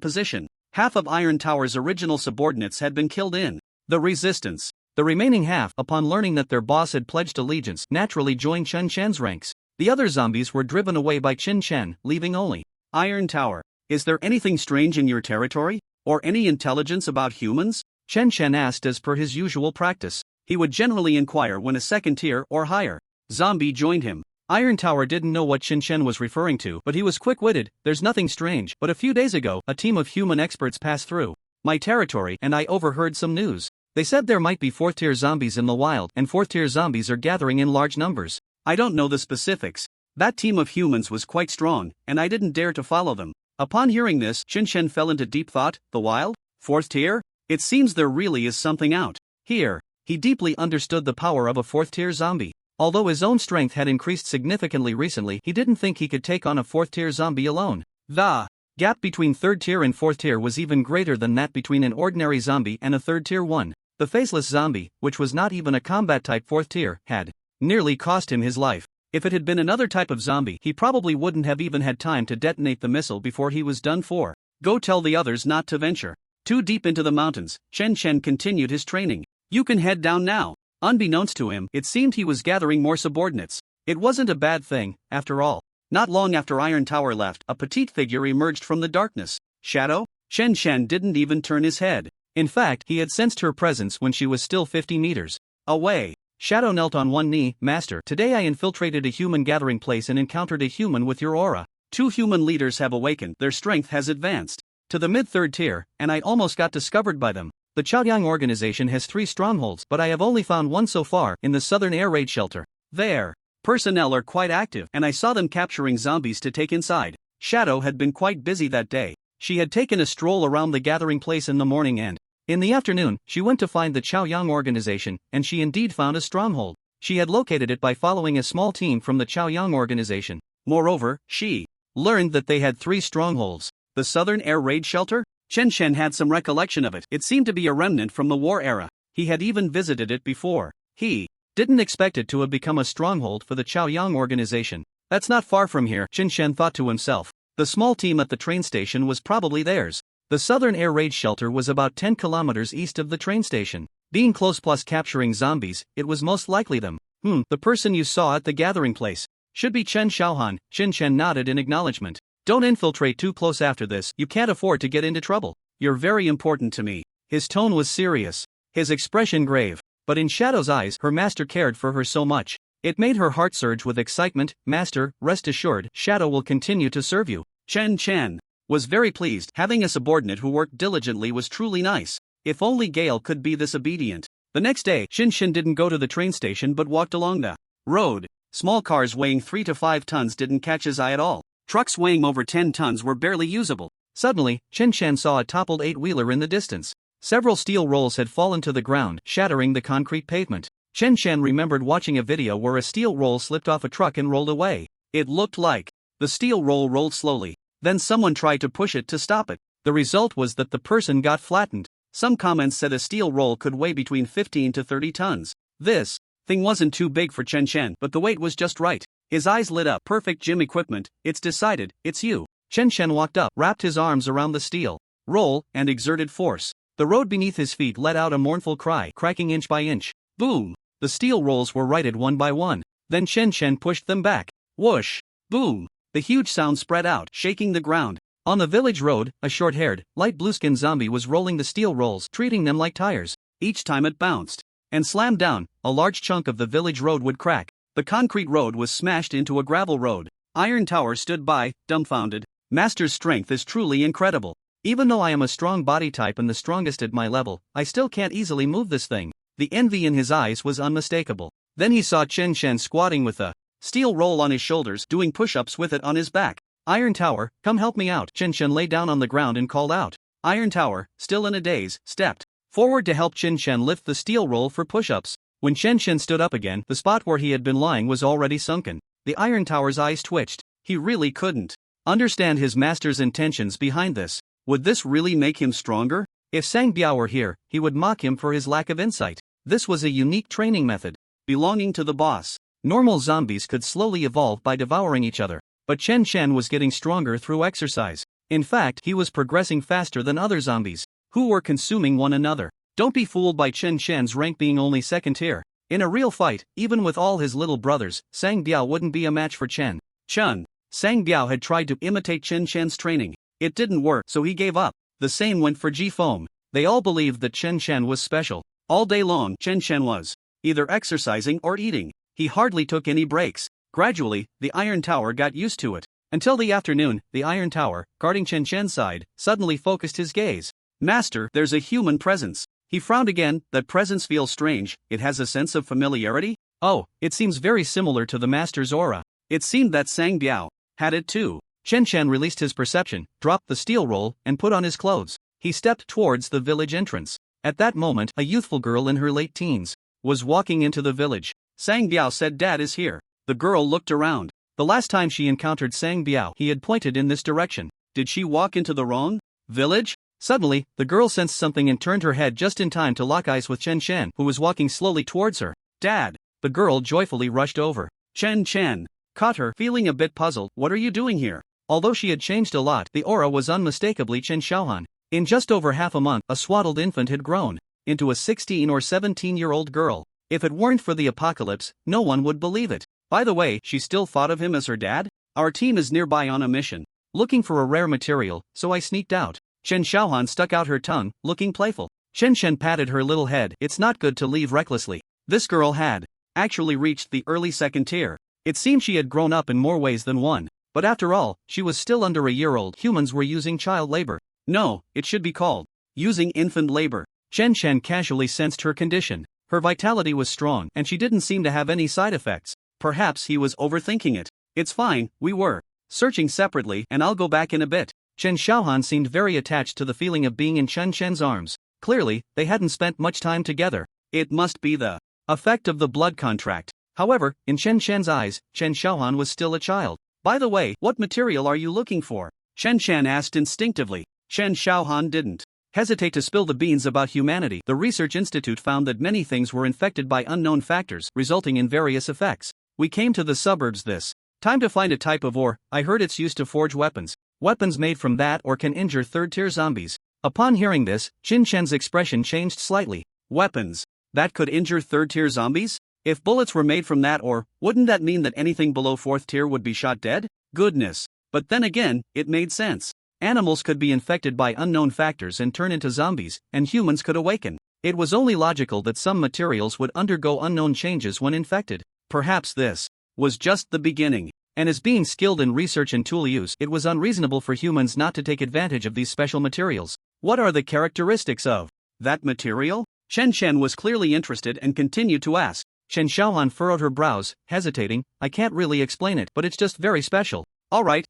position. Half of Iron Tower's original subordinates had been killed in the resistance. The remaining half, upon learning that their boss had pledged allegiance, naturally joined Chen Chen's ranks. The other zombies were driven away by Chen Chen, leaving only Iron Tower. Is there anything strange in your territory? Or any intelligence about humans? Chen Chen asked as per his usual practice. He would generally inquire when a second tier or higher zombie joined him. Iron Tower didn't know what Chen Chen was referring to, but he was quick-witted. There's nothing strange, but a few days ago, a team of human experts passed through my territory and I overheard some news. They said there might be 4th-tier zombies in the wild, and 4th-tier zombies are gathering in large numbers. I don't know the specifics. That team of humans was quite strong, and I didn't dare to follow them. Upon hearing this, Chen Chen fell into deep thought. The wild? 4th tier? It seems there really is something out here. He deeply understood the power of a 4th-tier zombie. Although his own strength had increased significantly recently, he didn't think he could take on a 4th-tier zombie alone. The gap between 3rd tier and 4th tier was even greater than that between an ordinary zombie and a 3rd-tier one. The faceless zombie, which was not even a combat-type 4th tier, had nearly cost him his life. If it had been another type of zombie, he probably wouldn't have even had time to detonate the missile before he was done for. Go tell the others not to venture too deep into the mountains. Chen Chen continued his training. You can head down now. Unbeknownst to him, it seemed he was gathering more subordinates. It wasn't a bad thing, after all. Not long after Iron Tower left, a petite figure emerged from the darkness. Shadow? Chen Chen didn't even turn his head. In fact, he had sensed her presence when she was still 50 meters away. Shadow knelt on one knee. Master, today I infiltrated a human gathering place and encountered a human with your aura. 2 human leaders have awakened, their strength has advanced to the mid-3rd tier, and I almost got discovered by them. The Chaoyang organization has 3 strongholds, but I have only found one so far, in the southern air raid shelter. Their personnel are quite active, and I saw them capturing zombies to take inside. Shadow had been quite busy that day. She had taken a stroll around the gathering place in the morning and, in the afternoon, she went to find the Chaoyang organization, and she indeed found a stronghold. She had located it by following a small team from the Chaoyang organization. Moreover, she learned that they had 3 strongholds. The southern air raid shelter? Chen Chen had some recollection of it. It seemed to be a remnant from the war era. He had even visited it before. He didn't expect it to have become a stronghold for the Chaoyang organization. That's not far from here, Chen Chen thought to himself. The small team at the train station was probably theirs. The southern air raid shelter was about 10 kilometers east of the train station. Being close plus capturing zombies, it was most likely them. The person you saw at the gathering place should be Chen Xiaohan. Chen Chen nodded in acknowledgement. Don't infiltrate too close after this, you can't afford to get into trouble. you're very important to me. His tone was serious, his expression grave, but in Shadow's eyes her master cared for her so much. It made her heart surge with excitement. Master, rest assured, Shadow will continue to serve you. Chen Chen was very pleased. Having a subordinate who worked diligently was truly nice. If only Gale could be this obedient. The next day, Shin Shin didn't go to the train station but walked along the road. Small cars weighing 3 to 5 tons didn't catch his eye at all. Trucks weighing over 10 tons were barely usable. Suddenly, Chen Chen saw a toppled 8-wheeler in the distance. Several steel rolls had fallen to the ground, shattering the concrete pavement. Chen Chen remembered watching a video where a steel roll slipped off a truck and rolled away. It looked like the steel roll rolled slowly. Then someone tried to push it to stop it. The result was that the person got flattened. Some comments said a steel roll could weigh between 15 to 30 tons. This thing wasn't too big for Chen Chen, but the weight was just right. His eyes lit up. Perfect gym equipment. It's decided, it's you. Chen Chen walked up, wrapped his arms around the steel roll, and exerted force. The road beneath his feet let out a mournful cry, cracking inch by inch. Boom! The steel rolls were righted one by one. Then Chen Chen pushed them back. Whoosh! Boom! The huge sound spread out, shaking the ground. On the village road, a short-haired, light blue-skinned zombie was rolling the steel rolls, treating them like tires. Each time it bounced and slammed down, a large chunk of the village road would crack. The concrete road was smashed into a gravel road. Iron Tower stood by, dumbfounded. Master's strength is truly incredible. Even though I am a strong body type and the strongest at my level, I still can't easily move this thing. The envy in his eyes was unmistakable. Then he saw Chen Chen squatting with a steel roll on his shoulders, doing push-ups with it on his back. Iron Tower, come help me out. Chen Chen lay down on the ground and called out. Iron Tower, still in a daze, stepped forward to help Chen Chen lift the steel roll for push-ups. When Chen Chen stood up again, the spot where he had been lying was already sunken. The Iron Tower's eyes twitched. He really couldn't understand his master's intentions behind this. Would this really make him stronger? If Sang Biao were here, he would mock him for his lack of insight. This was a unique training method belonging to the boss. Normal zombies could slowly evolve by devouring each other, but Chen Chen was getting stronger through exercise. In fact, he was progressing faster than other zombies, who were consuming one another. Don't be fooled by Chen Chen's rank being only second tier. In a real fight, even with all his little brothers, Sang Biao wouldn't be a match for Chen Chen. Sang Biao had tried to imitate Chen Chen's training. It didn't work, so he gave up. The same went for Ji Feng. They all believed that Chen Chen was special. All day long, Chen Chen was either exercising or eating. He hardly took any breaks. Gradually, the Iron Tower got used to it. Until the afternoon, the Iron Tower, guarding Chen Chen's side, suddenly focused his gaze. Master, there's a human presence. He frowned again. That presence feels strange. It has a sense of familiarity. Oh, it seems very similar to the master's aura. It seemed that Sang Biao had it too. Chen Chen released his perception, dropped the steel roll, and put on his clothes. He stepped towards the village entrance. At that moment, a youthful girl in her late teens was walking into the village. Sang Biao said, "Dad is here." The girl looked around. The last time she encountered Sang Biao, he had pointed in this direction. Did she walk into the wrong village? Suddenly, the girl sensed something and turned her head just in time to lock eyes with Chen Chen, who was walking slowly towards her. "Dad!" The girl joyfully rushed over. Chen Chen caught her, feeling a bit puzzled. "What are you doing here?" Although she had changed a lot, the aura was unmistakably Chen Xiaohan. In just over half a month, a swaddled infant had grown into a 16 or 17-year-old girl. If it weren't for the apocalypse, no one would believe it. By the way, she still thought of him as her dad? Our team is nearby on a mission, looking for a rare material, so I sneaked out. Chen Xiaohan stuck out her tongue, looking playful. Chen Chen patted her little head. It's not good to leave recklessly. This girl had actually reached the early second tier. It seemed she had grown up in more ways than one. But after all, she was still under a year old. Humans were using child labor. No, it should be called using infant labor. Chen Chen casually sensed her condition. Her vitality was strong, and she didn't seem to have any side effects. Perhaps he was overthinking it. It's fine, we were searching separately, and I'll go back in a bit. Chen Xiaohan seemed very attached to the feeling of being in Chen Chen's arms. Clearly, they hadn't spent much time together. It must be the effect of the blood contract. However, in Chen Chen's eyes, Chen Xiaohan was still a child. By the way, what material are you looking for? Chen Chen asked instinctively. Chen Xiaohan didn't hesitate to spill the beans about humanity. The research institute found that many things were infected by unknown factors, resulting in various effects. We came to the suburbs this time to find a type of ore. I heard it's used to forge weapons. Weapons made from that ore can injure third-tier zombies. Upon hearing this, Chen Chen's expression changed slightly. Weapons that could injure third-tier zombies? If bullets were made from that ore, wouldn't that mean that anything below fourth tier would be shot dead? Goodness. But then again, it made sense. Animals could be infected by unknown factors and turn into zombies, and humans could awaken. It was only logical that some materials would undergo unknown changes when infected. Perhaps this was just the beginning. And as being skilled in research and tool use, it was unreasonable for humans not to take advantage of these special materials. What are the characteristics of that material? Chen Chen was clearly interested and continued to ask. Chen Xiaohan furrowed her brows, hesitating. I can't really explain it, but it's just very special. Alright.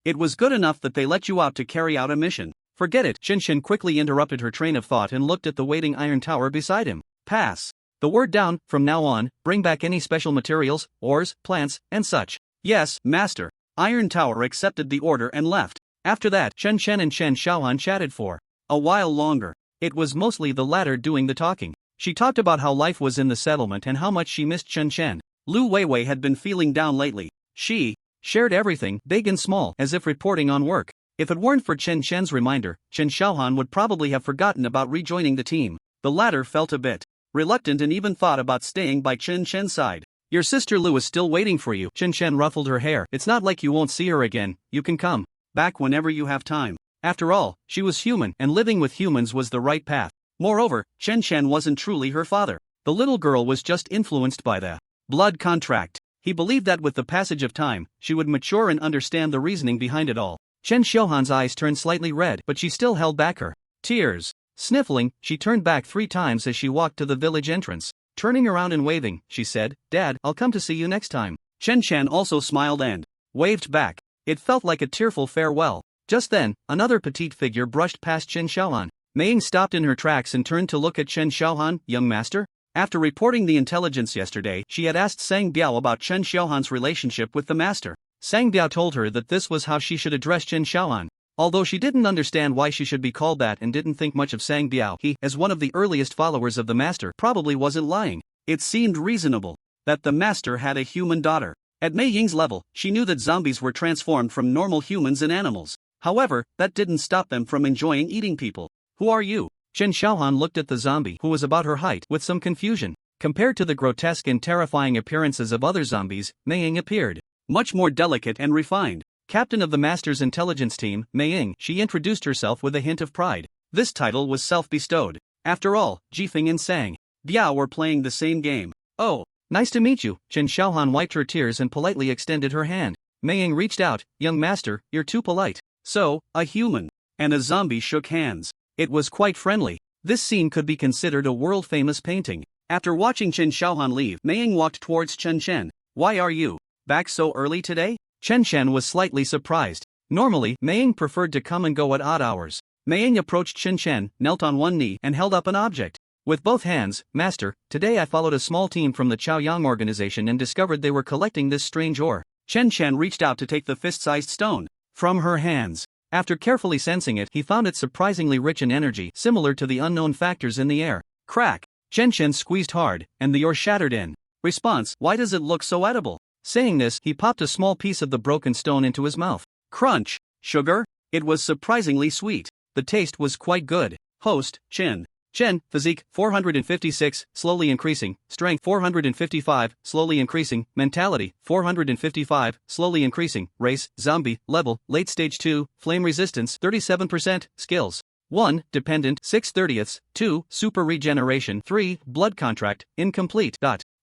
It was good enough that they let you out to carry out a mission. Forget it. Chen Chen quickly interrupted her train of thought and looked at the waiting iron tower beside him. Pass the word down. From now on, bring back any special materials, ores, plants, and such. Yes, master. Iron Tower accepted the order and left. After that, Chen Chen and Chen Xiaohan chatted for a while longer. It was mostly the latter doing the talking. She talked about how life was in the settlement and how much she missed Chen Chen. Lu Weiwei had been feeling down lately. She shared everything, big and small, as if reporting on work. If it weren't for Chen Chen's reminder, Chen Xiaohan would probably have forgotten about rejoining the team. The latter felt a bit reluctant and even thought about staying by Chen Chen's side. Your sister Lu is still waiting for you. Chen Chen ruffled her hair. It's not like you won't see her again. You can come back whenever you have time. After all, she was human, and living with humans was the right path. Moreover, Chen Chen wasn't truly her father. The little girl was just influenced by the blood contract. He believed that with the passage of time, she would mature and understand the reasoning behind it all. Chen Xiaohan's eyes turned slightly red, but she still held back her tears. Sniffling, she turned back 3 times as she walked to the village entrance. Turning around and waving, she said, Dad, I'll come to see you next time. Chen Chen also smiled and waved back. It felt like a tearful farewell. Just then, another petite figure brushed past Chen Xiaohan. Mei Ying stopped in her tracks and turned to look at Chen Xiaohan. Young master? After reporting the intelligence yesterday, she had asked Sang Biao about Chen Xiaohan's relationship with the master. Sang Biao told her that this was how she should address Chen Xiaohan. Although she didn't understand why she should be called that and didn't think much of Sang Biao, he, as one of the earliest followers of the master, probably wasn't lying. It seemed reasonable that the master had a human daughter. At Mei Ying's level, she knew that zombies were transformed from normal humans and animals. However, that didn't stop them from enjoying eating people. Who are you? Chen Xiaohan looked at the zombie, who was about her height, with some confusion. Compared to the grotesque and terrifying appearances of other zombies, Mei Ying appeared much more delicate and refined. Captain of the Master's intelligence team, Mei Ying, she introduced herself with a hint of pride. This title was self-bestowed. After all, Jifeng and Sang Biao were playing the same game. Oh, nice to meet you. Chen Xiaohan wiped her tears and politely extended her hand. Mei Ying reached out. Young master, you're too polite. So, a human and a zombie shook hands. It was quite friendly. This scene could be considered a world-famous painting. After watching Chen Xiaohan leave, Mei Ying walked towards Chen Chen. Why are you back so early today? Chen Chen was slightly surprised. Normally, Mei Ying preferred to come and go at odd hours. Mei Ying approached Chen Chen, knelt on one knee, and held up an object. With both hands, Master, today I followed a small team from the Chaoyang organization and discovered they were collecting this strange ore. Chen Chen reached out to take the fist-sized stone from her hands. After carefully sensing it, he found it surprisingly rich in energy, similar to the unknown factors in the air. Crack! Chen Chen squeezed hard, and the ore shattered in response. Why does it look so edible? Saying this, he popped a small piece of the broken stone into his mouth. Crunch! Sugar? It was surprisingly sweet. The taste was quite good. Host, Chen. Chen, physique, 456, slowly increasing, strength, 455, slowly increasing, mentality, 455, slowly increasing, race, zombie, level, late stage 2, flame resistance, 37%, skills. 1, dependent, 6/30ths, 2, super regeneration, 3, blood contract, incomplete.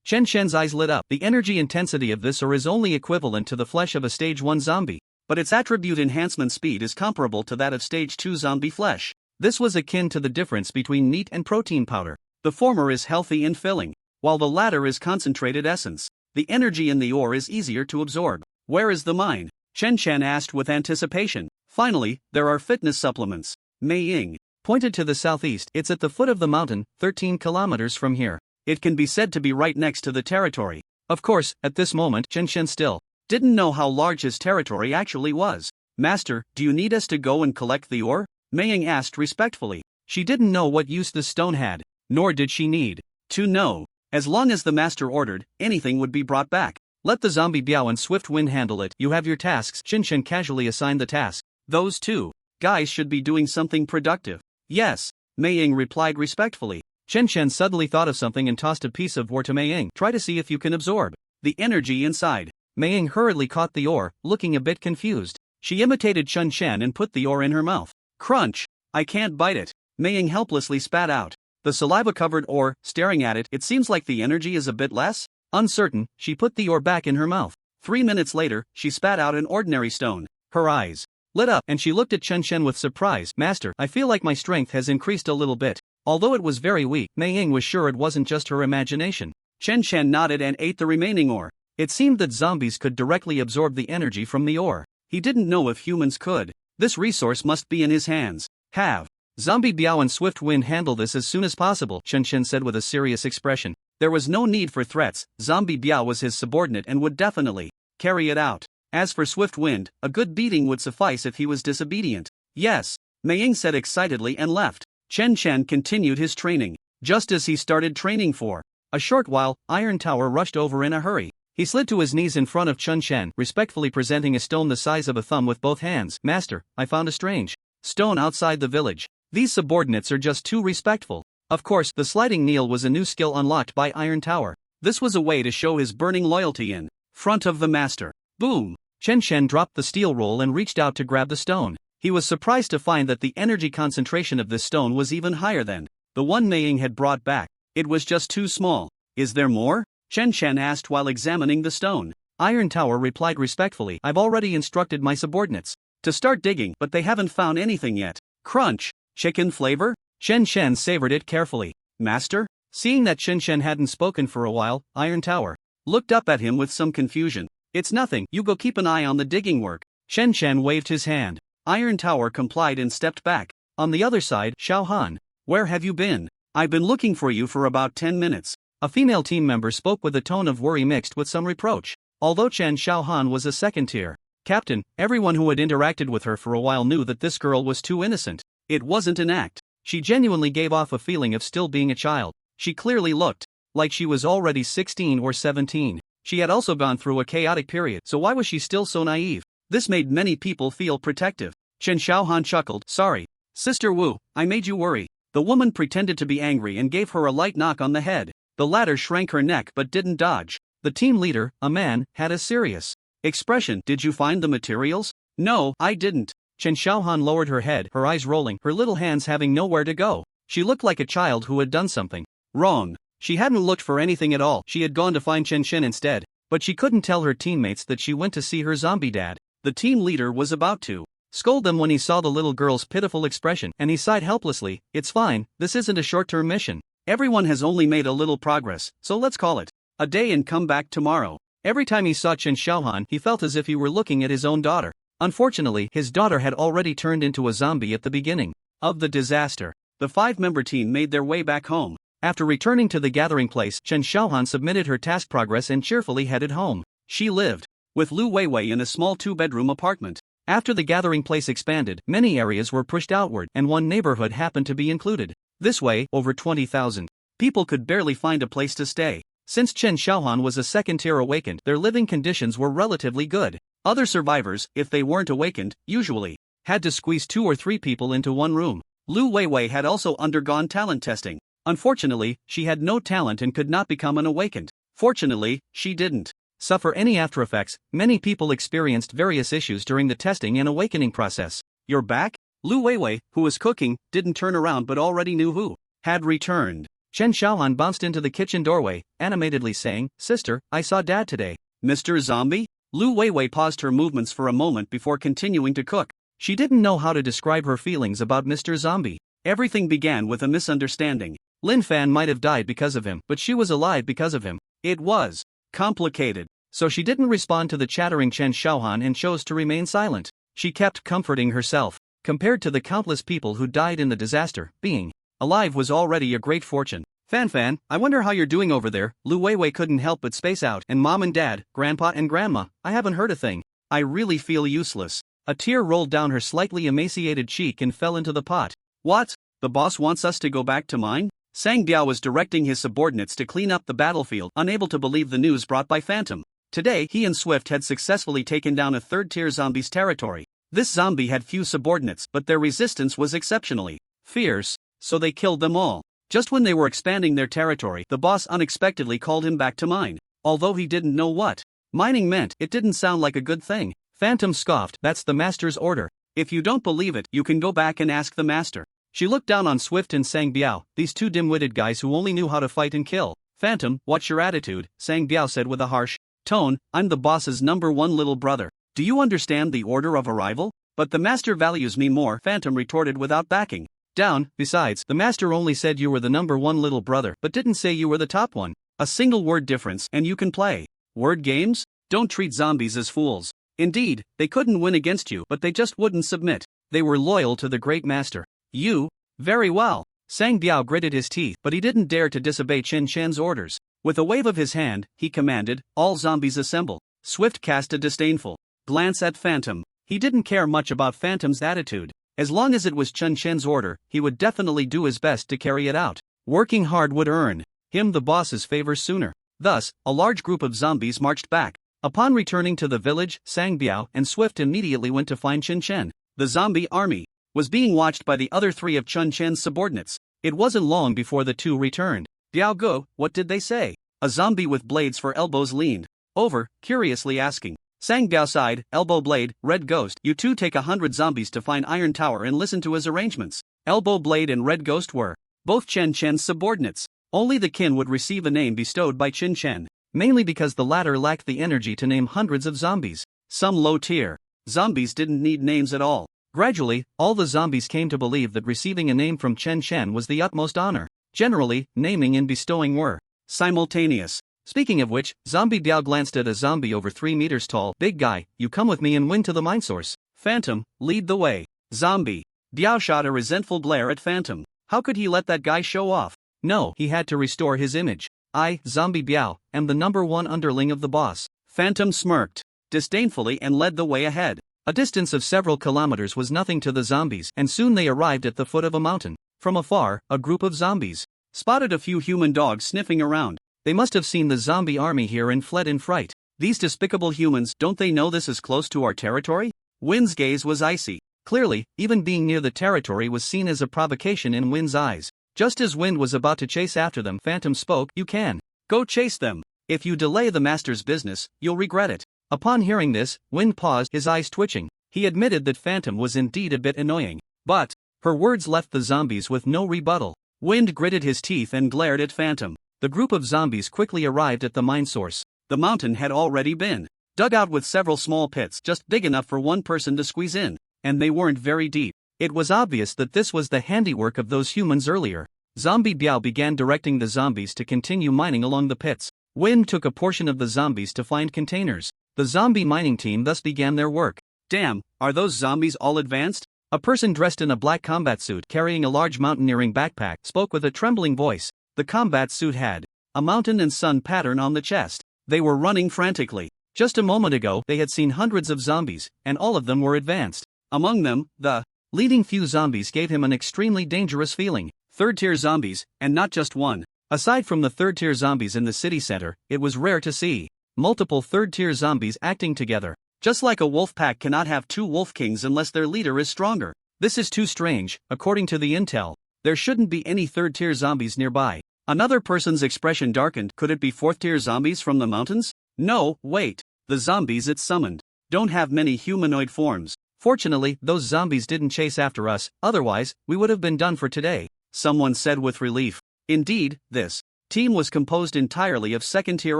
Chen Chen's eyes lit up. The energy intensity of this ore is only equivalent to the flesh of a stage 1 zombie, but its attribute enhancement speed is comparable to that of stage 2 zombie flesh. This was akin to the difference between meat and protein powder. The former is healthy and filling, while the latter is concentrated essence. The energy in the ore is easier to absorb. Where is the mine? Chen Chen asked with anticipation. Finally, there are fitness supplements. Mei Ying pointed to the southeast. It's at the foot of the mountain, 13 kilometers from here. It can be said to be right next to the territory. Of course, at this moment, Chen Chen still didn't know how large his territory actually was. Master, do you need us to go and collect the ore? Mei Ying asked respectfully. She didn't know what use the stone had, nor did she need to know. As long as the master ordered, anything would be brought back. Let the zombie Biao and Swift Wind handle it. You have your tasks. Chen Chen casually assigned the task. Those two guys should be doing something productive. Yes, Mei Ying replied respectfully. Chen Chen suddenly thought of something and tossed a piece of ore to Mei Ying. Try to see if you can absorb the energy inside. Mei Ying hurriedly caught the ore, looking a bit confused. She imitated Chun Shan and put the ore in her mouth. Crunch! I can't bite it. Mei Ying helplessly spat out the saliva-covered ore. Staring at it, it seems like the energy is a bit less. Uncertain, she put the ore back in her mouth. 3 minutes later, she spat out an ordinary stone. Her eyes lit up and she looked at Chun Shan with surprise. Master, I feel like my strength has increased a little bit. Although it was very weak, Mei Ying was sure it wasn't just her imagination. Chen Shan nodded and ate the remaining ore. It seemed that zombies could directly absorb the energy from the ore. He didn't know if humans could. This resource must be in his hands. Have Zombie Biao and Swift Wind handle this as soon as possible, Chen Shan said with a serious expression. There was no need for threats. Zombie Biao was his subordinate and would definitely carry it out. As for Swift Wind, a good beating would suffice if he was disobedient. Yes, Mei Ying said excitedly and left. Chen Shan continued his training. Just as he started training for a short while, Iron Tower rushed over in a hurry. He slid to his knees in front of Chun Shan, respectfully presenting a stone the size of a thumb with both hands. Master, I found a strange stone outside the village. These subordinates are just too respectful. Of course, the sliding kneel was a new skill unlocked by Iron Tower. This was a way to show his burning loyalty in front of the master. Boom! Chen Shan dropped the steel roll and reached out to grab the stone. He was surprised to find that the energy concentration of this stone was even higher than the one Mei Ying had brought back. It was just too small. Is there more? Chen Shan asked while examining the stone. Iron Tower replied respectfully, I've already instructed my subordinates to start digging, but they haven't found anything yet. Crunch! Chicken flavor? Chen Shan savored it carefully. Master? Seeing that Chen Shan hadn't spoken for a while, Iron Tower looked up at him with some confusion. It's nothing, you go keep an eye on the digging work. Chen Shan waved his hand. Iron Tower complied and stepped back. On the other side, Xiao Han. Where have you been? I've been looking for you for about 10 minutes. A female team member spoke with a tone of worry mixed with some reproach. Although Chen Xiaohan was a second-tier captain, everyone who had interacted with her for a while knew that this girl was too innocent. It wasn't an act. She genuinely gave off a feeling of still being a child. She clearly looked like she was already 16 or 17. She had also gone through a chaotic period, so why was she still so naive? This made many people feel protective. Chen Xiaohan chuckled. Sorry, Sister Wu, I made you worry. The woman pretended to be angry and gave her a light knock on the head. The latter shrank her neck but didn't dodge. The team leader, a man, had a serious expression. Did you find the materials? No, I didn't. Chen Xiaohan lowered her head, her eyes rolling, her little hands having nowhere to go. She looked like a child who had done something wrong. She hadn't looked for anything at all. She had gone to find Chen Shen instead. But she couldn't tell her teammates that she went to see her zombie dad. The team leader was about to scold them when he saw the little girl's pitiful expression, and he sighed helplessly. It's fine, this isn't a short-term mission. Everyone has only made a little progress, so let's call it a day and come back tomorrow. Every time he saw Chen Xiaohan, he felt as if he were looking at his own daughter. Unfortunately, his daughter had already turned into a zombie at the beginning of the disaster. The 5-member team made their way back home. After returning to the gathering place, Chen Xiaohan submitted her task progress and cheerfully headed home. She lived with Lu Weiwei in a small 2-bedroom apartment. After the gathering place expanded, many areas were pushed outward, and one neighborhood happened to be included. This way, over 20,000 people could barely find a place to stay. Since Chen Xiaohan was a second-tier awakened, their living conditions were relatively good. Other survivors, if they weren't awakened, usually had to squeeze 2 or 3 people into one room. Lu Weiwei had also undergone talent testing. Unfortunately, she had no talent and could not become an awakened. Fortunately, she didn't suffer any aftereffects. Many people experienced various issues during the testing and awakening process. You're back? Lu Weiwei, who was cooking, didn't turn around but already knew who had returned. Chen Xiaohan bounced into the kitchen doorway, animatedly saying, Sister, I saw Dad today. Mr. Zombie? Lu Weiwei paused her movements for a moment before continuing to cook. She didn't know how to describe her feelings about Mr. Zombie. Everything began with a misunderstanding. Lin Fan might have died because of him, but she was alive because of him. It was complicated. So she didn't respond to the chattering Chen Xiaohan and chose to remain silent. She kept comforting herself. Compared to the countless people who died in the disaster, being alive was already a great fortune. Fan, I wonder how you're doing over there. Lu Weiwei couldn't help but space out. And Mom and Dad, Grandpa and Grandma, I haven't heard a thing. I really feel useless. A tear rolled down her slightly emaciated cheek and fell into the pot. What? The boss wants us to go back to mine? Sang Biao was directing his subordinates to clean up the battlefield, unable to believe the news brought by Phantom. Today, he and Swift had successfully taken down a 3rd-tier zombie's territory. This zombie had few subordinates, but their resistance was exceptionally fierce, so they killed them all. Just when they were expanding their territory, the boss unexpectedly called him back to mine. Although he didn't know what mining meant, it didn't sound like a good thing. Phantom scoffed. That's the master's order. If you don't believe it, you can go back and ask the master. She looked down on Swift and Sang Biao, these two dim-witted guys who only knew how to fight and kill. Phantom, what's your attitude? Sang Biao said with a harsh tone. I'm the boss's number one little brother. Do you understand the order of arrival? But the master values me more, Phantom retorted without backing down. Besides, the master only said you were the number one little brother, but didn't say you were the top one. A single word difference and you can play word games? Don't treat zombies as fools. Indeed, they couldn't win against you, but they just wouldn't submit. They were loyal to the great master. You? Very well. Sang Biao gritted his teeth, but he didn't dare to disobey Chen Chen's orders. With a wave of his hand, he commanded, all zombies assemble. Swift cast a disdainful glance at Phantom. He didn't care much about Phantom's attitude. As long as it was Chen Chen's order, he would definitely do his best to carry it out. Working hard would earn him the boss's favor sooner. Thus, a large group of zombies marched back. Upon returning to the village, Sang Biao and Swift immediately went to find Chen Chen. The zombie army was being watched by the other three of Chen Chen's subordinates. It wasn't long before the two returned. Biao Go, what did they say? A zombie with blades for elbows leaned over, curiously asking. Sang Biao sighed, elbow blade, red ghost. You two take 100 zombies to find Iron Tower and listen to his arrangements. Elbow blade and red ghost were both Chen Chen's subordinates. Only the kin would receive a name bestowed by Chen Chen, mainly because the latter lacked the energy to name hundreds of zombies. Some low-tier zombies didn't need names at all. Gradually, all the zombies came to believe that receiving a name from Chen Chen was the utmost honor. Generally, naming and bestowing were simultaneous. Speaking of which, Zombie Biao glanced at a zombie over 3 meters tall. Big guy, you come with me and win to the mine source. Phantom, lead the way. Zombie Biao shot a resentful glare at Phantom. How could he let that guy show off? No, he had to restore his image. I, Zombie Biao, am the number one underling of the boss. Phantom smirked disdainfully and led the way ahead. A distance of several kilometers was nothing to the zombies, and soon they arrived at the foot of a mountain. From afar, a group of zombies spotted a few human dogs sniffing around. They must have seen the zombie army here and fled in fright. These despicable humans, don't they know this is close to our territory? Win's gaze was icy. Clearly, even being near the territory was seen as a provocation in Win's eyes. Just as Wind was about to chase after them, Phantom spoke, you can go chase them. If you delay the master's business, you'll regret it. Upon hearing this, Wind paused, his eyes twitching. He admitted that Phantom was indeed a bit annoying. But her words left the zombies with no rebuttal. Wind gritted his teeth and glared at Phantom. The group of zombies quickly arrived at the mine source. The mountain had already been dug out with several small pits just big enough for one person to squeeze in, and they weren't very deep. It was obvious that this was the handiwork of those humans earlier. Zombie Biao began directing the zombies to continue mining along the pits. Wind took a portion of the zombies to find containers. The zombie mining team thus began their work. Damn, are those zombies all advanced? A person dressed in a black combat suit carrying a large mountaineering backpack spoke with a trembling voice. The combat suit had a mountain and sun pattern on the chest. They were running frantically. Just a moment ago, they had seen hundreds of zombies, and all of them were advanced. Among them, the leading few zombies gave him an extremely dangerous feeling. Third-tier zombies, and not just one. Aside from the third-tier zombies in the city center, it was rare to see multiple third-tier zombies acting together. Just like a wolf pack cannot have two wolf kings unless their leader is stronger. This is too strange, according to the intel. There shouldn't be any third-tier zombies nearby. Another person's expression darkened. Could it be fourth-tier zombies from the mountains? No, wait. The zombies it summoned don't have many humanoid forms. Fortunately, those zombies didn't chase after us, otherwise, we would have been done for today, someone said with relief. Indeed, this team was composed entirely of second-tier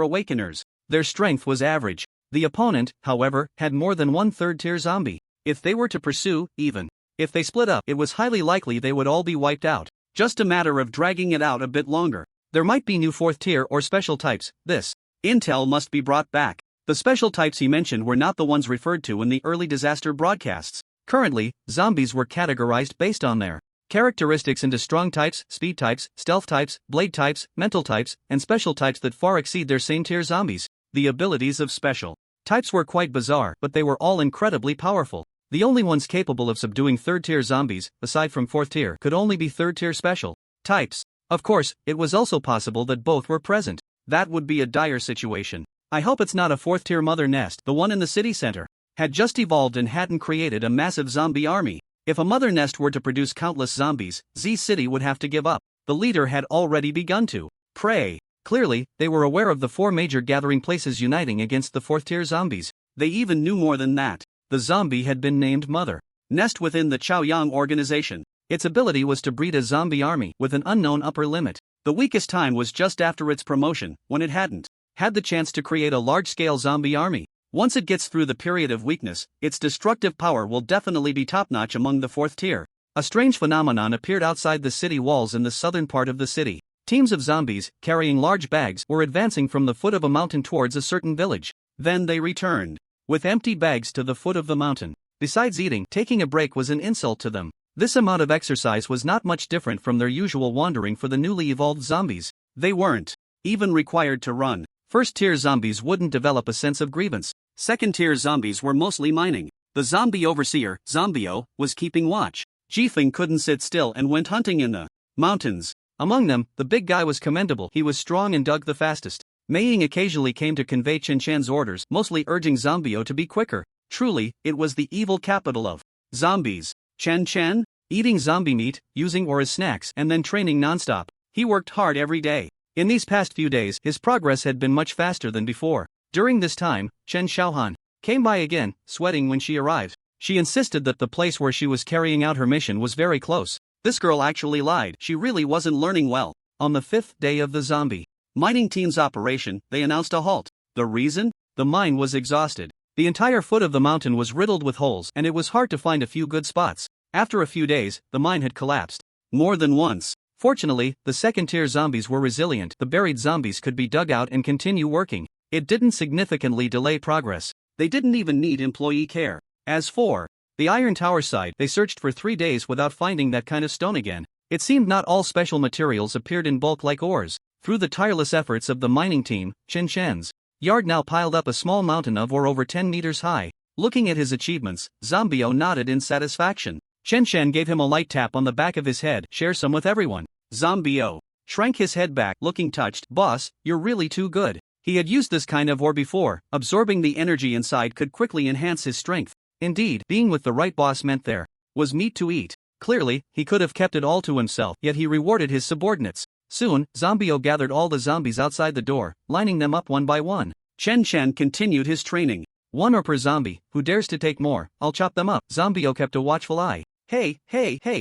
awakeners. Their strength was average. The opponent, however, had more than one third-tier zombie. If they were to pursue, even if they split up, it was highly likely they would all be wiped out. Just a matter of dragging it out a bit longer. There might be new fourth-tier or special types. This intel must be brought back. The special types he mentioned were not the ones referred to in the early disaster broadcasts. Currently, zombies were categorized based on their characteristics into strong types, speed types, stealth types, blade types, mental types, and special types that far exceed their same-tier zombies. The abilities of special types were quite bizarre, but they were all incredibly powerful. The only ones capable of subduing third-tier zombies, aside from fourth-tier, could only be third-tier special types. Of course, it was also possible that both were present. That would be a dire situation. I hope it's not a fourth-tier mother nest. The one in the city center had just evolved and hadn't created a massive zombie army. If a mother nest were to produce countless zombies, Z City would have to give up. The leader had already begun to pray. Clearly, they were aware of the 4 major gathering places uniting against the fourth-tier zombies. They even knew more than that. The zombie had been named Mother. Nest within the Chaoyang organization. Its ability was to breed a zombie army with an unknown upper limit. The weakest time was just after its promotion, when it hadn't had the chance to create a large-scale zombie army. Once it gets through the period of weakness, its destructive power will definitely be top-notch among the 4th tier. A strange phenomenon appeared outside the city walls in the southern part of the city. Teams of zombies, carrying large bags, were advancing from the foot of a mountain towards a certain village. Then they returned with empty bags to the foot of the mountain. Besides eating, taking a break was an insult to them. This amount of exercise was not much different from their usual wandering for the newly evolved zombies. They weren't even required to run. First-tier zombies wouldn't develop a sense of grievance. Second-tier zombies were mostly mining. The zombie overseer, Zombio, was keeping watch. Jifeng couldn't sit still and went hunting in the mountains. Among them, the big guy was commendable. He was strong and dug the fastest. Mei Ying occasionally came to convey Chen Chen's orders, mostly urging Zombio to be quicker. Truly, it was the evil capital of zombies. Chen Chen, eating zombie meat, using or as snacks, and then training nonstop. He worked hard every day. In these past few days, his progress had been much faster than before. During this time, Chen Xiaohan came by again, sweating when she arrived. She insisted that the place where she was carrying out her mission was very close. This girl actually lied. She really wasn't learning well. On the 5th day of the zombie mining team's operation, they announced a halt. The reason? The mine was exhausted. The entire foot of the mountain was riddled with holes, and it was hard to find a few good spots. After a few days, the mine had collapsed more than once. Fortunately, the second-tier zombies were resilient. The buried zombies could be dug out and continue working. It didn't significantly delay progress. They didn't even need employee care. As for the Iron Tower side, they searched for 3 days without finding that kind of stone again. It seemed not all special materials appeared in bulk like ores. Through the tireless efforts of the mining team, Chen Chen's yard now piled up a small mountain of ore over 10 meters high. Looking at his achievements, Zombio nodded in satisfaction. Chen Chen gave him a light tap on the back of his head. Share some with everyone. Zombio shrank his head back, looking touched. Boss, you're really too good. He had used this kind of ore before. Absorbing the energy inside could quickly enhance his strength. Indeed, being with the right boss meant there was meat to eat. Clearly, he could have kept it all to himself, yet he rewarded his subordinates. Soon, Zombio gathered all the zombies outside the door, lining them up one by one. Chen Chen continued his training. 1 ore per zombie. Who dares to take more? I'll chop them up. Zombio kept a watchful eye. Hey,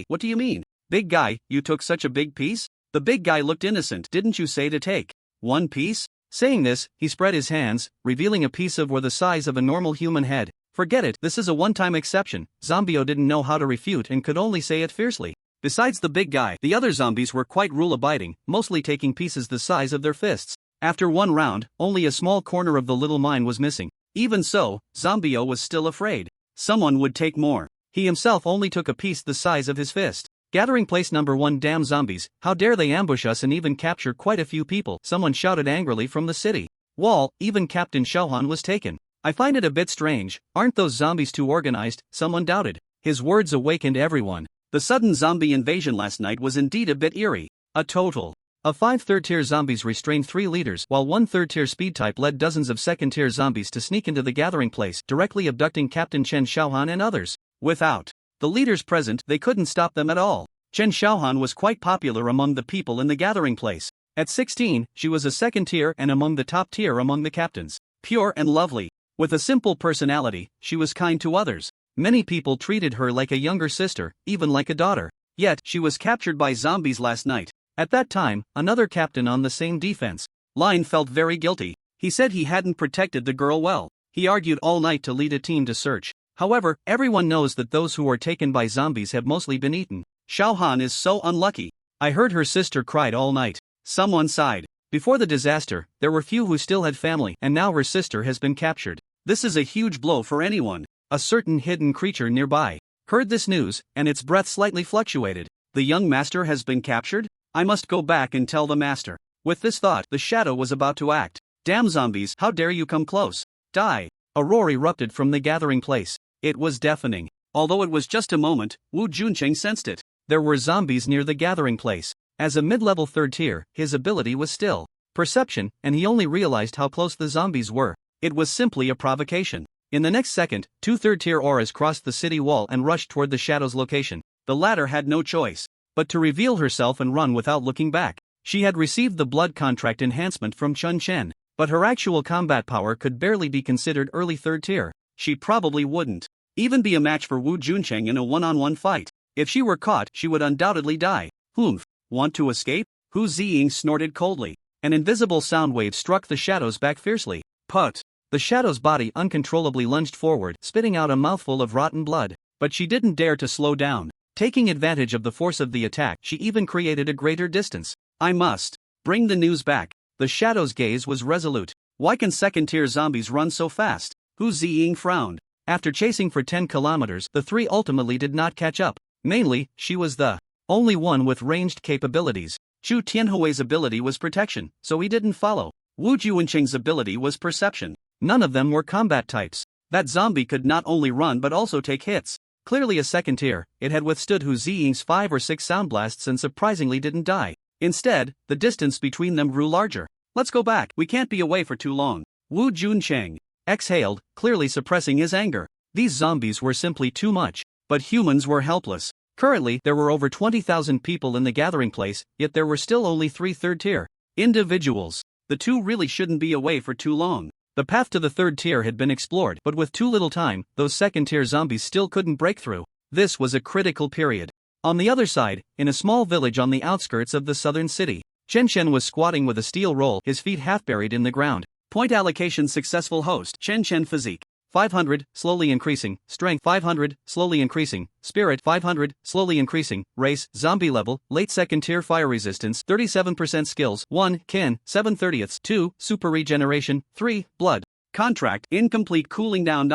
what do you mean? Big guy, you took such a big piece? The big guy looked innocent. Didn't you say to take 1 piece? Saying this, he spread his hands, revealing a piece of ore the size of a normal human head. Forget it, this is a one-time exception. Zombio didn't know how to refute and could only say it fiercely. Besides the big guy, the other zombies were quite rule-abiding, mostly taking pieces the size of their fists. After 1 round, only a small corner of the little mine was missing. Even so, Zombio was still afraid someone would take more. He himself only took a piece the size of his fist. Gathering place number 1. Damn zombies, how dare they ambush us and even capture quite a few people, someone shouted angrily from the city wall. Even Captain Xiaohan was taken. I find it a bit strange. Aren't those zombies too organized? Someone doubted. His words awakened everyone. The sudden zombie invasion last night was indeed a bit eerie. A total of 5 third-tier zombies restrained 3 leaders, while 1 third-tier speed type led dozens of second-tier zombies to sneak into the gathering place, directly abducting Captain Chen Xiaohan and others. Without the leaders present, they couldn't stop them at all. Chen Xiaohan was quite popular among the people in the gathering place. At 16, she was a second tier and among the top tier among the captains. Pure and lovely. With a simple personality, she was kind to others. Many people treated her like a younger sister, even like a daughter. Yet, she was captured by zombies last night. At that time, another captain on the same defense line felt very guilty. He said he hadn't protected the girl well. He argued all night to lead a team to search. However, everyone knows that those who are taken by zombies have mostly been eaten. Xiaohan is so unlucky. I heard her sister cried all night. Someone sighed. Before the disaster, there were few who still had family, and now her sister has been captured. This is a huge blow for anyone. A certain hidden creature nearby heard this news, and its breath slightly fluctuated. The young master has been captured? I must go back and tell the master. With this thought, the shadow was about to act. Damn zombies, how dare you come close? Die! A roar erupted from the gathering place. It was deafening. Although it was just a moment, Wu Juncheng sensed it. There were zombies near the gathering place. As a mid-level third tier, his ability was still perception, and he only realized how close the zombies were. It was simply a provocation. In the next second, 2 third-tier auras crossed the city wall and rushed toward the Shadow's location. The latter had no choice but to reveal herself and run without looking back. She had received the blood contract enhancement from Chun Chen, but her actual combat power could barely be considered early third tier. She probably wouldn't even be a match for Wu Juncheng in a one-on-one fight. If she were caught, she would undoubtedly die. Humph. Want to escape? Hu Ziying snorted coldly. An invisible sound wave struck the shadow's back fiercely. Put! The shadow's body uncontrollably lunged forward, spitting out a mouthful of rotten blood. But she didn't dare to slow down. Taking advantage of the force of the attack, she even created a greater distance. I must bring the news back. The shadow's gaze was resolute. Why can second-tier zombies run so fast? Hu Ziying frowned. After chasing for 10 kilometers, the three ultimately did not catch up. Mainly, she was the only one with ranged capabilities. Chu Tianhui's ability was protection, so he didn't follow. Wu Juancheng's ability was perception. None of them were combat types. That zombie could not only run but also take hits. Clearly a second tier, it had withstood Hu Ziying's 5 or 6 sound blasts and surprisingly didn't die. Instead, the distance between them grew larger. Let's go back, we can't be away for too long. Wu Juncheng exhaled, clearly suppressing his anger. These zombies were simply too much. But humans were helpless. Currently, there were over 20,000 people in the gathering place, yet there were still only 3 third-tier individuals. The two really shouldn't be away for too long. The path to the third tier had been explored, but with too little time, those second-tier zombies still couldn't break through. This was a critical period. On the other side, in a small village on the outskirts of the southern city, Chen Chen was squatting with a steel roll, his feet half buried in the ground. Point allocation successful. Host Chen Chen physique 500, slowly increasing, strength 500, slowly increasing, spirit 500, slowly increasing, race, zombie level, late second tier, fire resistance 37%, skills 1, kin 7/30, 2, super regeneration 3, blood. Contract incomplete, cooling down.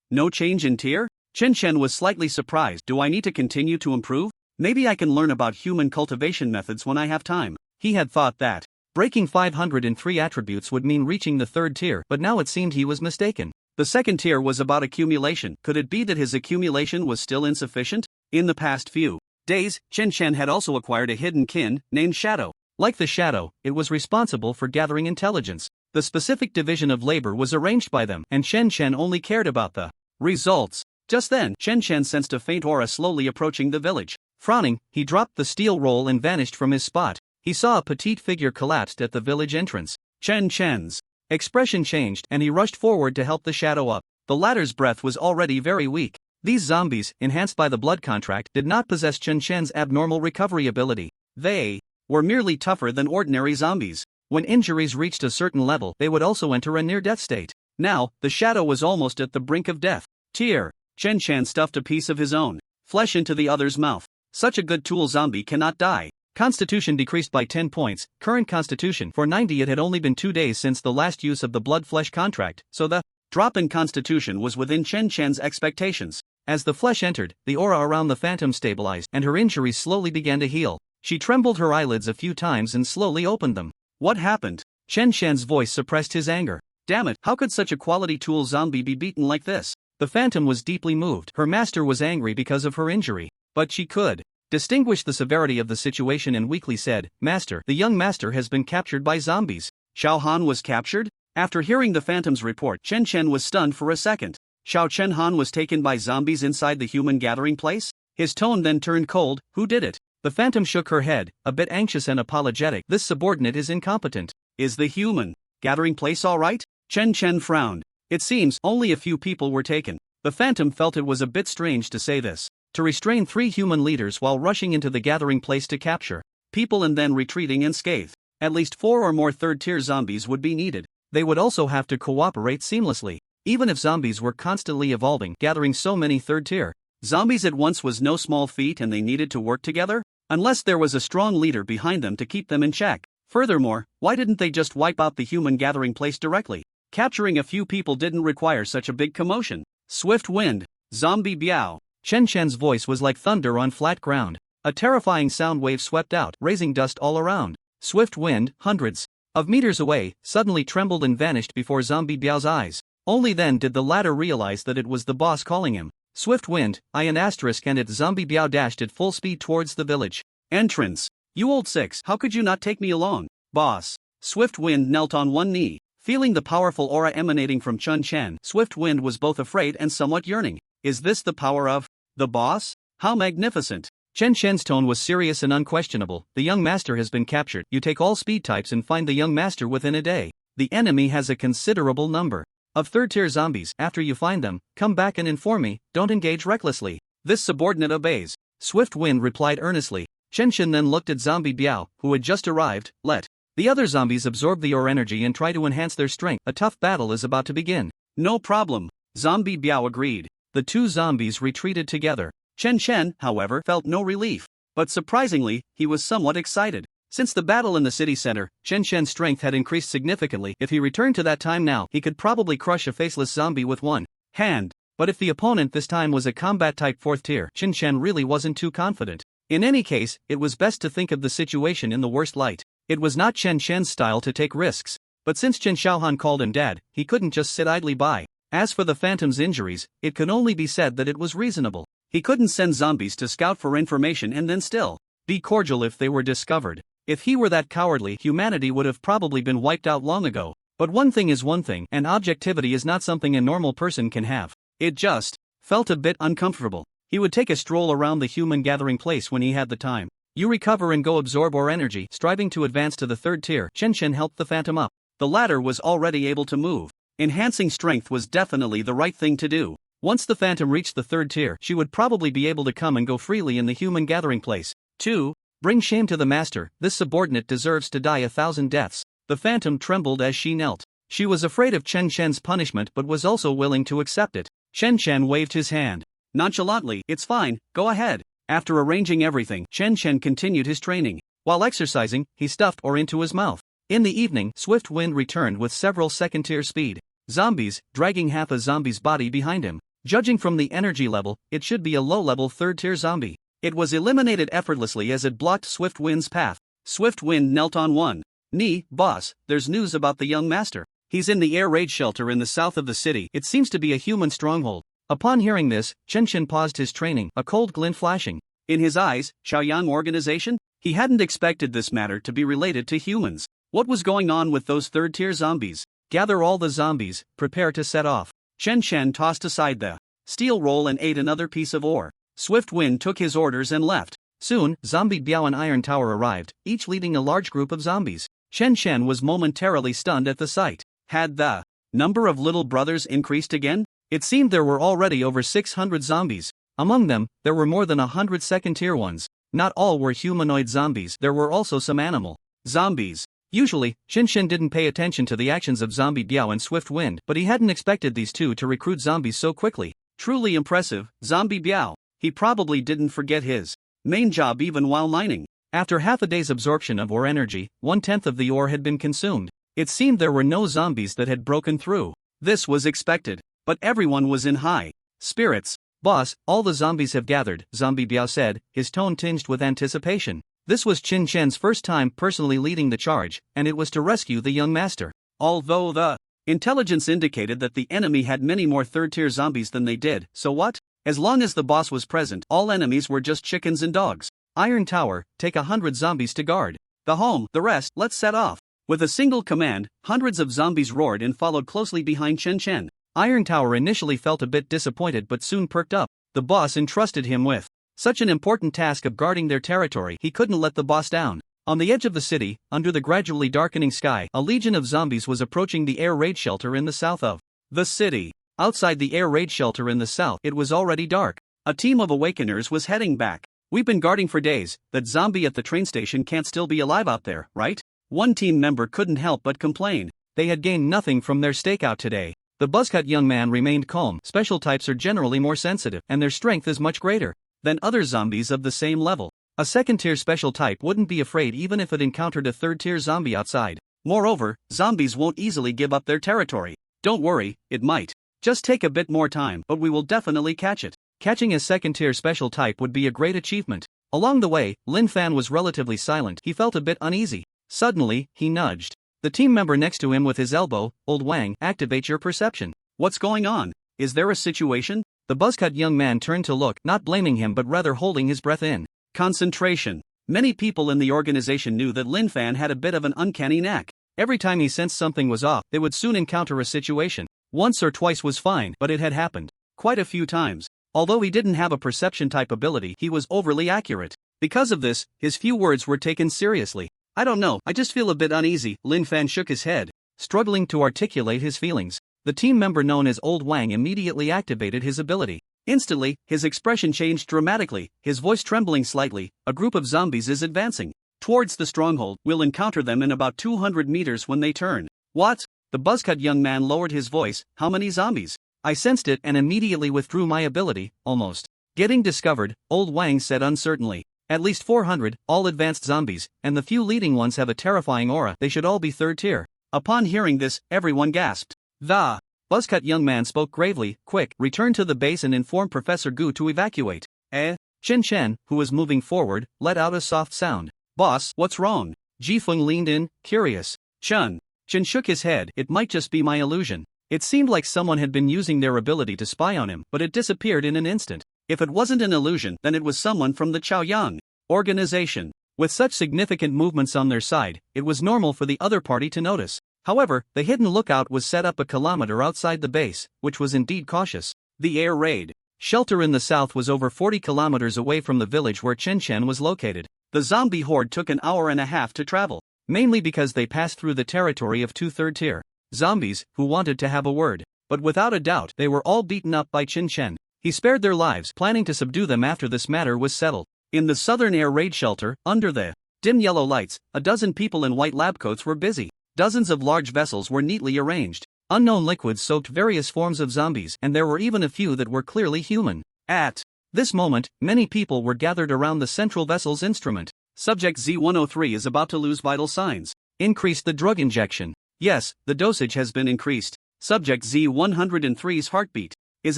No change in tier? Chen Chen was slightly surprised. Do I need to continue to improve? Maybe I can learn about human cultivation methods when I have time. He had thought that breaking 503 attributes would mean reaching the third tier, but now it seemed he was mistaken. The second tier was about accumulation. Could it be that his accumulation was still insufficient? In the past few days, Chen Chen had also acquired a hidden kin, named Shadow. Like the Shadow, it was responsible for gathering intelligence. The specific division of labor was arranged by them, and Chen Chen only cared about the results. Just then, Chen Chen sensed a faint aura slowly approaching the village. Frowning, he dropped the steel roll and vanished from his spot. He saw a petite figure collapsed at the village entrance. Chen Chen's expression changed, and he rushed forward to help the shadow up. The latter's breath was already very weak. These zombies, enhanced by the blood contract, did not possess Chen Chen's abnormal recovery ability. They were merely tougher than ordinary zombies. When injuries reached a certain level, they would also enter a near-death state. Now, the shadow was almost at the brink of death. Tear. Chen Chen stuffed a piece of his own flesh into the other's mouth. Such a good tool zombie cannot die. Constitution decreased by 10 points, current constitution for 90. It had only been 2 days since the last use of the blood-flesh contract, so the drop in constitution was within Chen Chen's expectations. As the flesh entered, the aura around the phantom stabilized, and her injuries slowly began to heal. She trembled her eyelids a few times and slowly opened them. What happened? Chen Chen's voice suppressed his anger. Damn it, how could such a quality tool zombie be beaten like this? The phantom was deeply moved. Her master was angry because of her injury. But she could distinguish the severity of the situation and weakly said, "Master, the young master has been captured by zombies." Xiao Han was captured? After hearing the phantom's report, Chen Chen was stunned for a second. Xiao Chen Han was taken by zombies inside the human gathering place? His tone then turned cold. Who did it? The phantom shook her head, a bit anxious and apologetic. This subordinate is incompetent. Is the human gathering place all right? Chen Chen frowned. It seems only a few people were taken. The phantom felt it was a bit strange to say this. To restrain 3 human leaders while rushing into the gathering place to capture people and then retreating unscathed. At least 4 or more third-tier zombies would be needed. They would also have to cooperate seamlessly. Even if zombies were constantly evolving, gathering so many third-tier zombies at once was no small feat, and they needed to work together, unless there was a strong leader behind them to keep them in check. Furthermore, why didn't they just wipe out the human gathering place directly? Capturing a few people didn't require such a big commotion. Swift wind. Zombie Biao. Chen Chen's voice was like thunder on flat ground. A terrifying sound wave swept out, raising dust all around. Swift wind, hundreds of meters away, suddenly trembled and vanished before Zombie Biao's eyes. Only then did the latter realize that it was the boss calling him. Swift wind, and it. Zombie Biao dashed at full speed towards the village entrance. You old six, how could you not take me along? Boss. Swift wind knelt on one knee. Feeling the powerful aura emanating from Chen Chen, Swift wind was both afraid and somewhat yearning. Is this the power of the boss? How magnificent! Chen Chen's tone was serious and unquestionable. The young master has been captured. You take all speed types and find the young master within a day. The enemy has a considerable number. of third-tier zombies. After you find them, come back and inform me, don't engage recklessly. This subordinate obeys. Swift Wind replied earnestly. Chen Chen then looked at Zombie Biao, who had just arrived. Let the other zombies absorb the ore energy and try to enhance their strength. A tough battle is about to begin. No problem. Zombie Biao agreed. The two zombies retreated together. Chen Chen, however, felt no relief. But surprisingly, he was somewhat excited. Since the battle in the city center, Chen Chen's strength had increased significantly. If he returned to that time now, he could probably crush a faceless zombie with one hand. But if the opponent this time was a combat-type 4th tier, Chen Chen really wasn't too confident. In any case, it was best to think of the situation in the worst light. It was not Chen Chen's style to take risks. But since Chen Xiaohan called him dad, he couldn't just sit idly by. As for the Phantom's injuries, it can only be said that it was reasonable. He couldn't send zombies to scout for information and then still be cordial if they were discovered. If he were that cowardly, humanity would have probably been wiped out long ago. But one thing is one thing, and objectivity is not something a normal person can have. It just felt a bit uncomfortable. He would take a stroll around the human gathering place when he had the time. You recover and go absorb ore energy. Striving to advance to the 3rd tier, Chen Chen helped the Phantom up. The latter was already able to move. Enhancing strength was definitely the right thing to do. Once the Phantom reached the 3rd tier, she would probably be able to come and go freely in the human gathering place. 2. Bring shame to the master. This subordinate deserves to die 1,000 deaths. The Phantom trembled as she knelt. She was afraid of Chen Chen's punishment but was also willing to accept it. Chen Chen waved his hand nonchalantly. It's fine, go ahead. After arranging everything, Chen Chen continued his training. While exercising, he stuffed ore into his mouth. In the evening, Swift Wind returned with several 2nd-tier speed zombies, dragging half a zombie's body behind him. Judging from the energy level, it should be a low-level 3rd-tier zombie. It was eliminated effortlessly as it blocked Swift Wind's path. Swift Wind knelt on one knee. Boss, there's news about the young master. He's in the air raid shelter in the south of the city. It seems to be a human stronghold. Upon hearing this, Chen Chen paused his training, a cold glint flashing in his eyes. Xiaoyang organization? He hadn't expected this matter to be related to humans. What was going on with those 3rd-tier zombies? Gather all the zombies, prepare to set off. Chen Chen tossed aside the steel roll and ate another piece of ore. Swift Wind took his orders and left. Soon, Zombie Biao and Iron Tower arrived, each leading a large group of zombies. Chen Chen was momentarily stunned at the sight. Had the number of little brothers increased again? It seemed there were already over 600 zombies. Among them, there were more than 100 2nd-tier ones. Not all were humanoid zombies, there were also some animal zombies. Usually, Chen Chen didn't pay attention to the actions of Zombie Biao and Swift Wind, but he hadn't expected these two to recruit zombies so quickly. Truly impressive, Zombie Biao. He probably didn't forget his main job even while mining. After half a day's absorption of ore energy, 1/10 of the ore had been consumed. It seemed there were no zombies that had broken through. This was expected, but everyone was in high spirits. Boss, all the zombies have gathered, Zombie Biao said, his tone tinged with anticipation. This was Chen Chen's first time personally leading the charge, and it was to rescue the young master. Although the intelligence indicated that the enemy had many more 3rd-tier zombies than they did, so what? As long as the boss was present, all enemies were just chickens and dogs. Iron Tower, take 100 zombies to guard the home, the rest, let's set off. With a single command, hundreds of zombies roared and followed closely behind Chen Chen. Iron Tower initially felt a bit disappointed but soon perked up. The boss entrusted him with such an important task of guarding their territory, he couldn't let the boss down. On the edge of the city, under the gradually darkening sky, a legion of zombies was approaching the air raid shelter in the south of the city. Outside the air raid shelter in the south, it was already dark. A team of awakeners was heading back. We've been guarding for days. That zombie at the train station can't still be alive out there, right? One team member couldn't help but complain. They had gained nothing from their stakeout today. The buzzcut young man remained calm. Special types are generally more sensitive, and their strength is much greater than other zombies of the same level. A 2nd-tier special type wouldn't be afraid even if it encountered a 3rd-tier zombie outside. Moreover, zombies won't easily give up their territory. Don't worry, it might just take a bit more time, but we will definitely catch it. Catching a 2nd-tier special type would be a great achievement. Along the way, Lin Fan was relatively silent. He felt a bit uneasy. Suddenly, he nudged the team member next to him with his elbow. Old Wang, activate your perception. What's going on? Is there a situation? The buzzcut young man turned to look, not blaming him but rather holding his breath in concentration. Many people in the organization knew that Lin Fan had a bit of an uncanny knack. Every time he sensed something was off, they would soon encounter a situation. Once or twice was fine, but it had happened quite a few times. Although he didn't have a perception-type ability, he was overly accurate. Because of this, his few words were taken seriously. I don't know, I just feel a bit uneasy. Lin Fan shook his head, struggling to articulate his feelings. The team member known as Old Wang immediately activated his ability. Instantly, his expression changed dramatically, his voice trembling slightly. A group of zombies is advancing towards the stronghold. We'll encounter them in about 200 meters when they turn. What? The buzzcut young man lowered his voice. How many zombies? I sensed it and immediately withdrew my ability, almost getting discovered, Old Wang said uncertainly. At least 400, all advanced zombies, and the few leading ones have a terrifying aura. They should all be third tier. Upon hearing this, everyone gasped. The buzzcut young man spoke gravely. Quick, return to the base and inform Professor Gu to evacuate. Chen Chen, who was moving forward, let out a soft sound. Boss, what's wrong? Ji Feng leaned in, curious. Chen shook his head. It might just be my illusion. It seemed like someone had been using their ability to spy on him, but it disappeared in an instant. If it wasn't an illusion, then it was someone from the Chaoyang organization. With such significant movements on their side, it was normal for the other party to notice. However, the hidden lookout was set up a kilometer outside the base, which was indeed cautious. The air raid shelter in the south was over 40 kilometers away from the village where Chen Chen was located. The zombie horde took an hour and a half to travel, mainly because they passed through the territory of two third-tier zombies who wanted to have a word. But without a doubt, they were all beaten up by Chen Chen. He spared their lives, planning to subdue them after this matter was settled. In the southern air raid shelter, under the dim yellow lights, a dozen people in white lab coats were busy. Dozens of large vessels were neatly arranged. Unknown liquids soaked various forms of zombies, and there were even a few that were clearly human. At this moment, many people were gathered around the central vessel's instrument. Subject Z103 is about to lose vital signs. Increase the drug injection. Yes, the dosage has been increased. Subject Z103's heartbeat is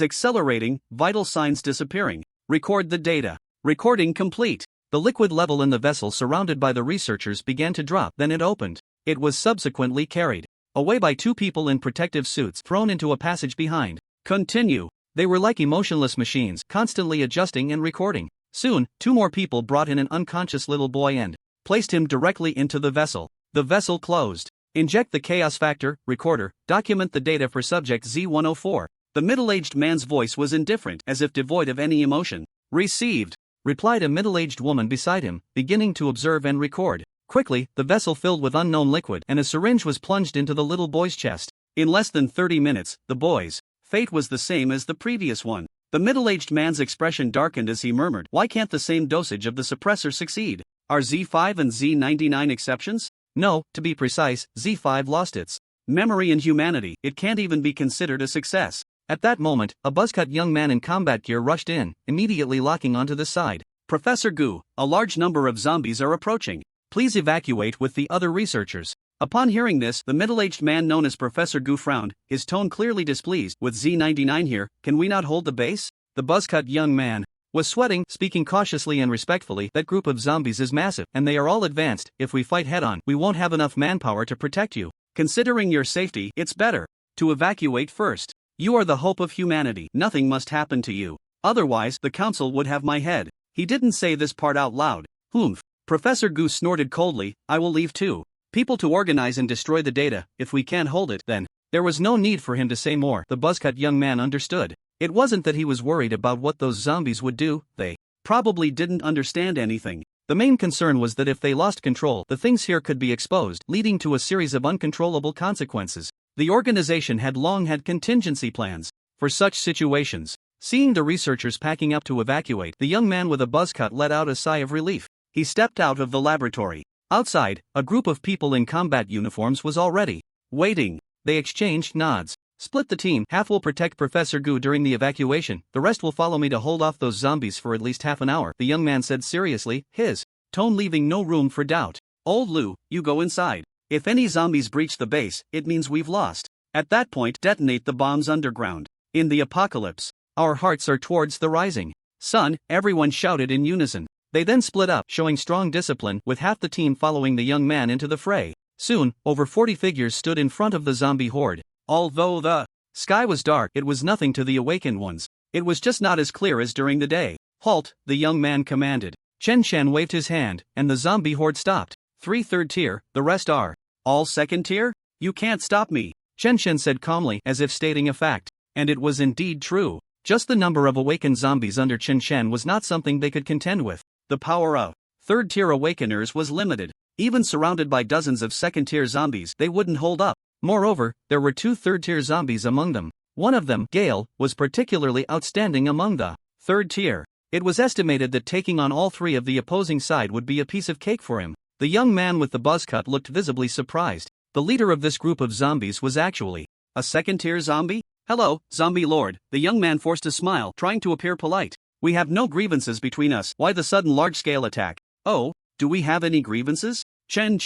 accelerating, vital signs disappearing. Record the data. Recording complete. The liquid level in the vessel surrounded by the researchers began to drop, then it opened. It was subsequently carried away by two people in protective suits, thrown into a passage behind. Continue. They were like emotionless machines, constantly adjusting and recording. Soon, two more people brought in an unconscious little boy and placed him directly into the vessel. The vessel closed. Inject the chaos factor, recorder, document the data for subject Z104. The middle-aged man's voice was indifferent, as if devoid of any emotion. Received, replied a middle-aged woman beside him, beginning to observe and record. Quickly, the vessel filled with unknown liquid and a syringe was plunged into the little boy's chest. In less than 30 minutes, the boy's fate was the same as the previous one. The middle-aged man's expression darkened as he murmured, "Why can't the same dosage of the suppressor succeed? Are Z5 and Z99 exceptions?" No, to be precise, Z5 lost its memory and humanity. It can't even be considered a success. At that moment, a buzzcut young man in combat gear rushed in, immediately locking onto the side. Professor Gu, a large number of zombies are approaching. Please evacuate with the other researchers. Upon hearing this, the middle-aged man known as Professor Gu frowned, his tone clearly displeased. With Z99 here, can we not hold the base? The buzzcut young man was sweating, speaking cautiously and respectfully. That group of zombies is massive, and they are all advanced. If we fight head-on, we won't have enough manpower to protect you. Considering your safety, it's better to evacuate first. You are the hope of humanity. Nothing must happen to you. Otherwise, the council would have my head. He didn't say this part out loud. Humph. Professor Gu snorted coldly. I will leave too. People to organize and destroy the data. If we can't hold it, then. There was no need for him to say more. The buzzcut young man understood. It wasn't that he was worried about what those zombies would do. They probably didn't understand anything. The main concern was that if they lost control, the things here could be exposed, leading to a series of uncontrollable consequences. The organization had long had contingency plans for such situations. Seeing the researchers packing up to evacuate, the young man with a buzzcut let out a sigh of relief. He stepped out of the laboratory. Outside, a group of people in combat uniforms was already waiting. They exchanged nods. Split the team. Half will protect Professor Gu during the evacuation. The rest will follow me to hold off those zombies for at least half an hour, the young man said seriously, his tone leaving no room for doubt. Old Lu, you go inside. If any zombies breach the base, it means we've lost. At that point, detonate the bombs underground. In the apocalypse, our hearts are towards the rising sun, everyone shouted in unison. They then split up, showing strong discipline, with half the team following the young man into the fray. Soon, over 40 figures stood in front of the zombie horde. Although the sky was dark, it was nothing to the awakened ones. It was just not as clear as during the day. Halt, the young man commanded. Chen Chen waved his hand, and the zombie horde stopped. 3 third tier, the rest are all second tier? You can't stop me, Chen Chen said calmly, as if stating a fact. And it was indeed true. Just the number of awakened zombies under Chen Chen was not something they could contend with. The power of third-tier awakeners was limited. Even surrounded by dozens of second-tier zombies, they wouldn't hold up. Moreover, there were 2 third-tier zombies among them. One of them, Gale, was particularly outstanding among the third tier. It was estimated that taking on all 3 of the opposing side would be a piece of cake for him. The young man with the buzz cut looked visibly surprised. The leader of this group of zombies was actually a second-tier zombie? Hello, zombie lord, the young man forced a smile, trying to appear polite. We have no grievances between us. Why the sudden large-scale attack? Oh, do we have any grievances? Chen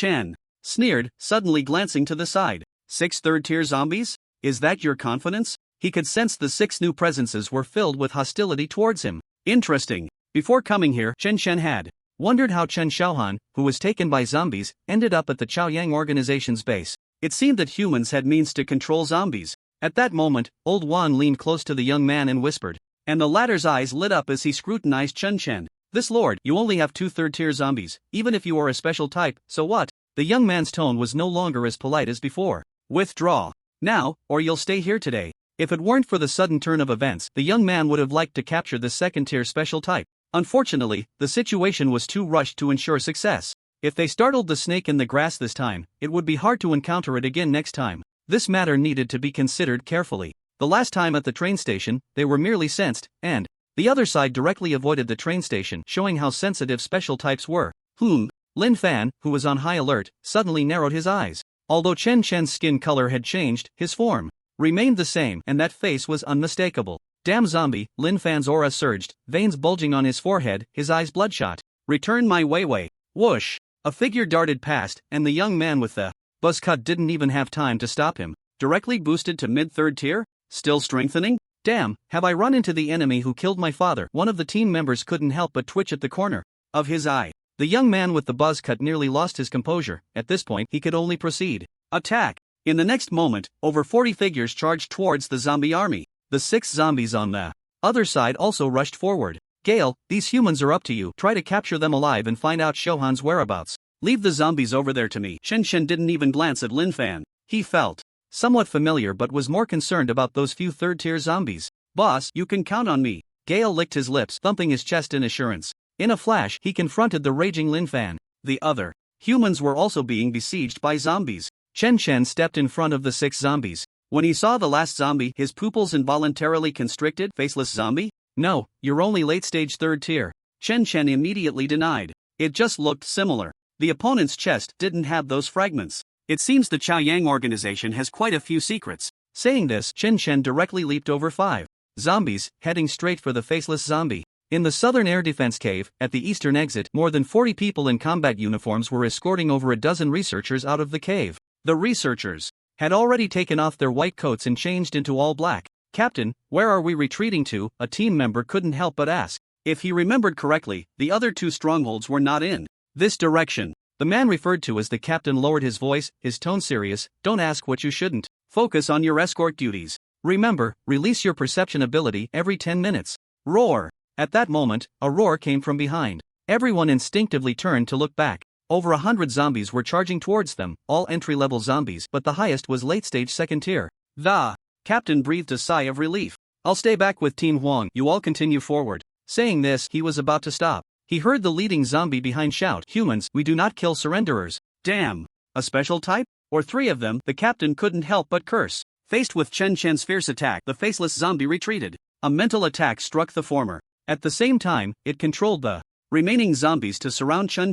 sneered, suddenly glancing to the side. 6 third-tier zombies? Is that your confidence? He could sense the 6 new presences were filled with hostility towards him. Interesting. Before coming here, Chen had wondered how Chen Xiaohan, who was taken by zombies, ended up at the Chaoyang organization's base. It seemed that humans had means to control zombies. At that moment, Old Wan leaned close to the young man and whispered, and the latter's eyes lit up as he scrutinized Chen. This lord, you only have 2 third-tier zombies, even if you are a special type, so what? The young man's tone was no longer as polite as before. Withdraw now, or you'll stay here today. If it weren't for the sudden turn of events, the young man would have liked to capture the second-tier special type. Unfortunately, the situation was too rushed to ensure success. If they startled the snake in the grass this time, it would be hard to encounter it again next time. This matter needed to be considered carefully. The last time at the train station, they were merely sensed, and the other side directly avoided the train station, showing how sensitive special types were. Lin Fan, who was on high alert, suddenly narrowed his eyes. Although Chen's skin color had changed, his form remained the same, and that face was unmistakable. Damn zombie, Lin Fan's aura surged, veins bulging on his forehead, his eyes bloodshot. Return my Wei. Whoosh! A figure darted past, and the young man with the buzz cut didn't even have time to stop him. Directly boosted to mid-third tier? Still strengthening? Damn, have I run into the enemy who killed my father? One of the team members couldn't help but twitch at the corner of his eye. The young man with the buzz cut nearly lost his composure. At this point, he could only proceed. Attack! In the next moment, over 40 figures charged towards the zombie army. The 6 zombies on the other side also rushed forward. Gale, these humans are up to you. Try to capture them alive and find out Shohan's whereabouts. Leave the zombies over there to me. Chen didn't even glance at Lin Fan. He felt somewhat familiar but was more concerned about those few third-tier zombies. Boss, you can count on me. Gale licked his lips, thumping his chest in assurance. In a flash, he confronted the raging Lin Fan. The other humans were also being besieged by zombies. Chen stepped in front of the 6 zombies. When he saw the last zombie, his pupils involuntarily constricted. Faceless zombie? No, you're only late-stage third tier. Chen immediately denied. It just looked similar. The opponent's chest didn't have those fragments. It seems the Chaoyang organization has quite a few secrets. Saying this, Chen directly leaped over 5 zombies, heading straight for the faceless zombie. In the southern air defense cave, at the eastern exit, more than 40 people in combat uniforms were escorting over a dozen researchers out of the cave. The researchers had already taken off their white coats and changed into all black. Captain, where are we retreating to? A team member couldn't help but ask. If he remembered correctly, the other 2 strongholds were not in this direction. The man referred to as the captain lowered his voice, his tone serious. Don't ask what you shouldn't. Focus on your escort duties. Remember, release your perception ability every 10 minutes. Roar! At that moment, a roar came from behind. Everyone instinctively turned to look back. Over 100 zombies were charging towards them, all entry-level zombies, but the highest was late-stage second tier. The captain breathed a sigh of relief. I'll stay back with Team Huang, you all continue forward. Saying this, he was about to stop. He heard the leading zombie behind shout, humans, we do not kill surrenderers. Damn! A special type? Or 3 of them? The captain couldn't help but curse. Faced with Chen's fierce attack, the faceless zombie retreated. A mental attack struck the former. At the same time, it controlled the remaining zombies to surround Chen.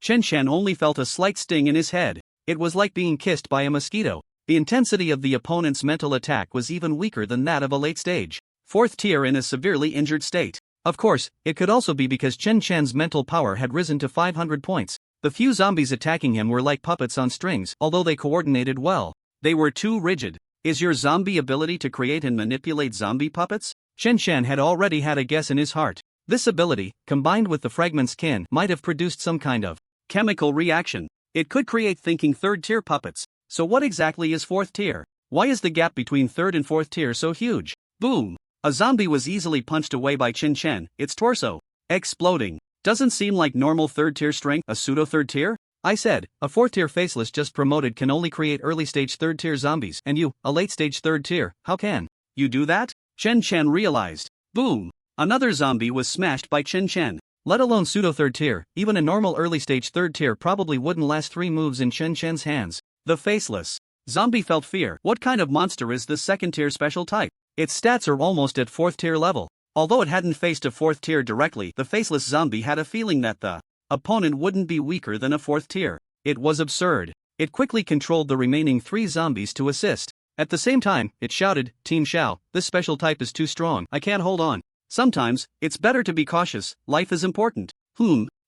Chen only felt a slight sting in his head. It was like being kissed by a mosquito. The intensity of the opponent's mental attack was even weaker than that of a late-stage fourth tier in a severely injured state. Of course, it could also be because Chen's mental power had risen to 500 points. The few zombies attacking him were like puppets on strings, although they coordinated well. They were too rigid. Is your zombie ability to create and manipulate zombie puppets? Chen had already had a guess in his heart. This ability, combined with the fragment's kin, might have produced some kind of chemical reaction. It could create thinking third-tier puppets. So what exactly is fourth tier? Why is the gap between third and fourth tier so huge? Boom! A zombie was easily punched away by Chen, its torso exploding. Doesn't seem like normal third-tier strength. A pseudo-third tier? I said, a fourth-tier faceless just promoted can only create early-stage third-tier zombies, and you, a late-stage third tier, how can you do that? Chen realized. Boom! Another zombie was smashed by Chen. Let alone pseudo-third tier, even a normal early-stage third tier probably wouldn't last 3 moves in Chen Chen's hands. The faceless Zombie felt fear. What kind of monster is this second-tier special type? Its stats are almost at 4th-tier level. Although it hadn't faced a 4th tier directly, the faceless zombie had a feeling that the opponent wouldn't be weaker than a 4th tier. It was absurd. It quickly controlled the remaining 3 zombies to assist. At the same time, it shouted, "Team Xiao, this special type is too strong. I can't hold on." Sometimes, it's better to be cautious. Life is important.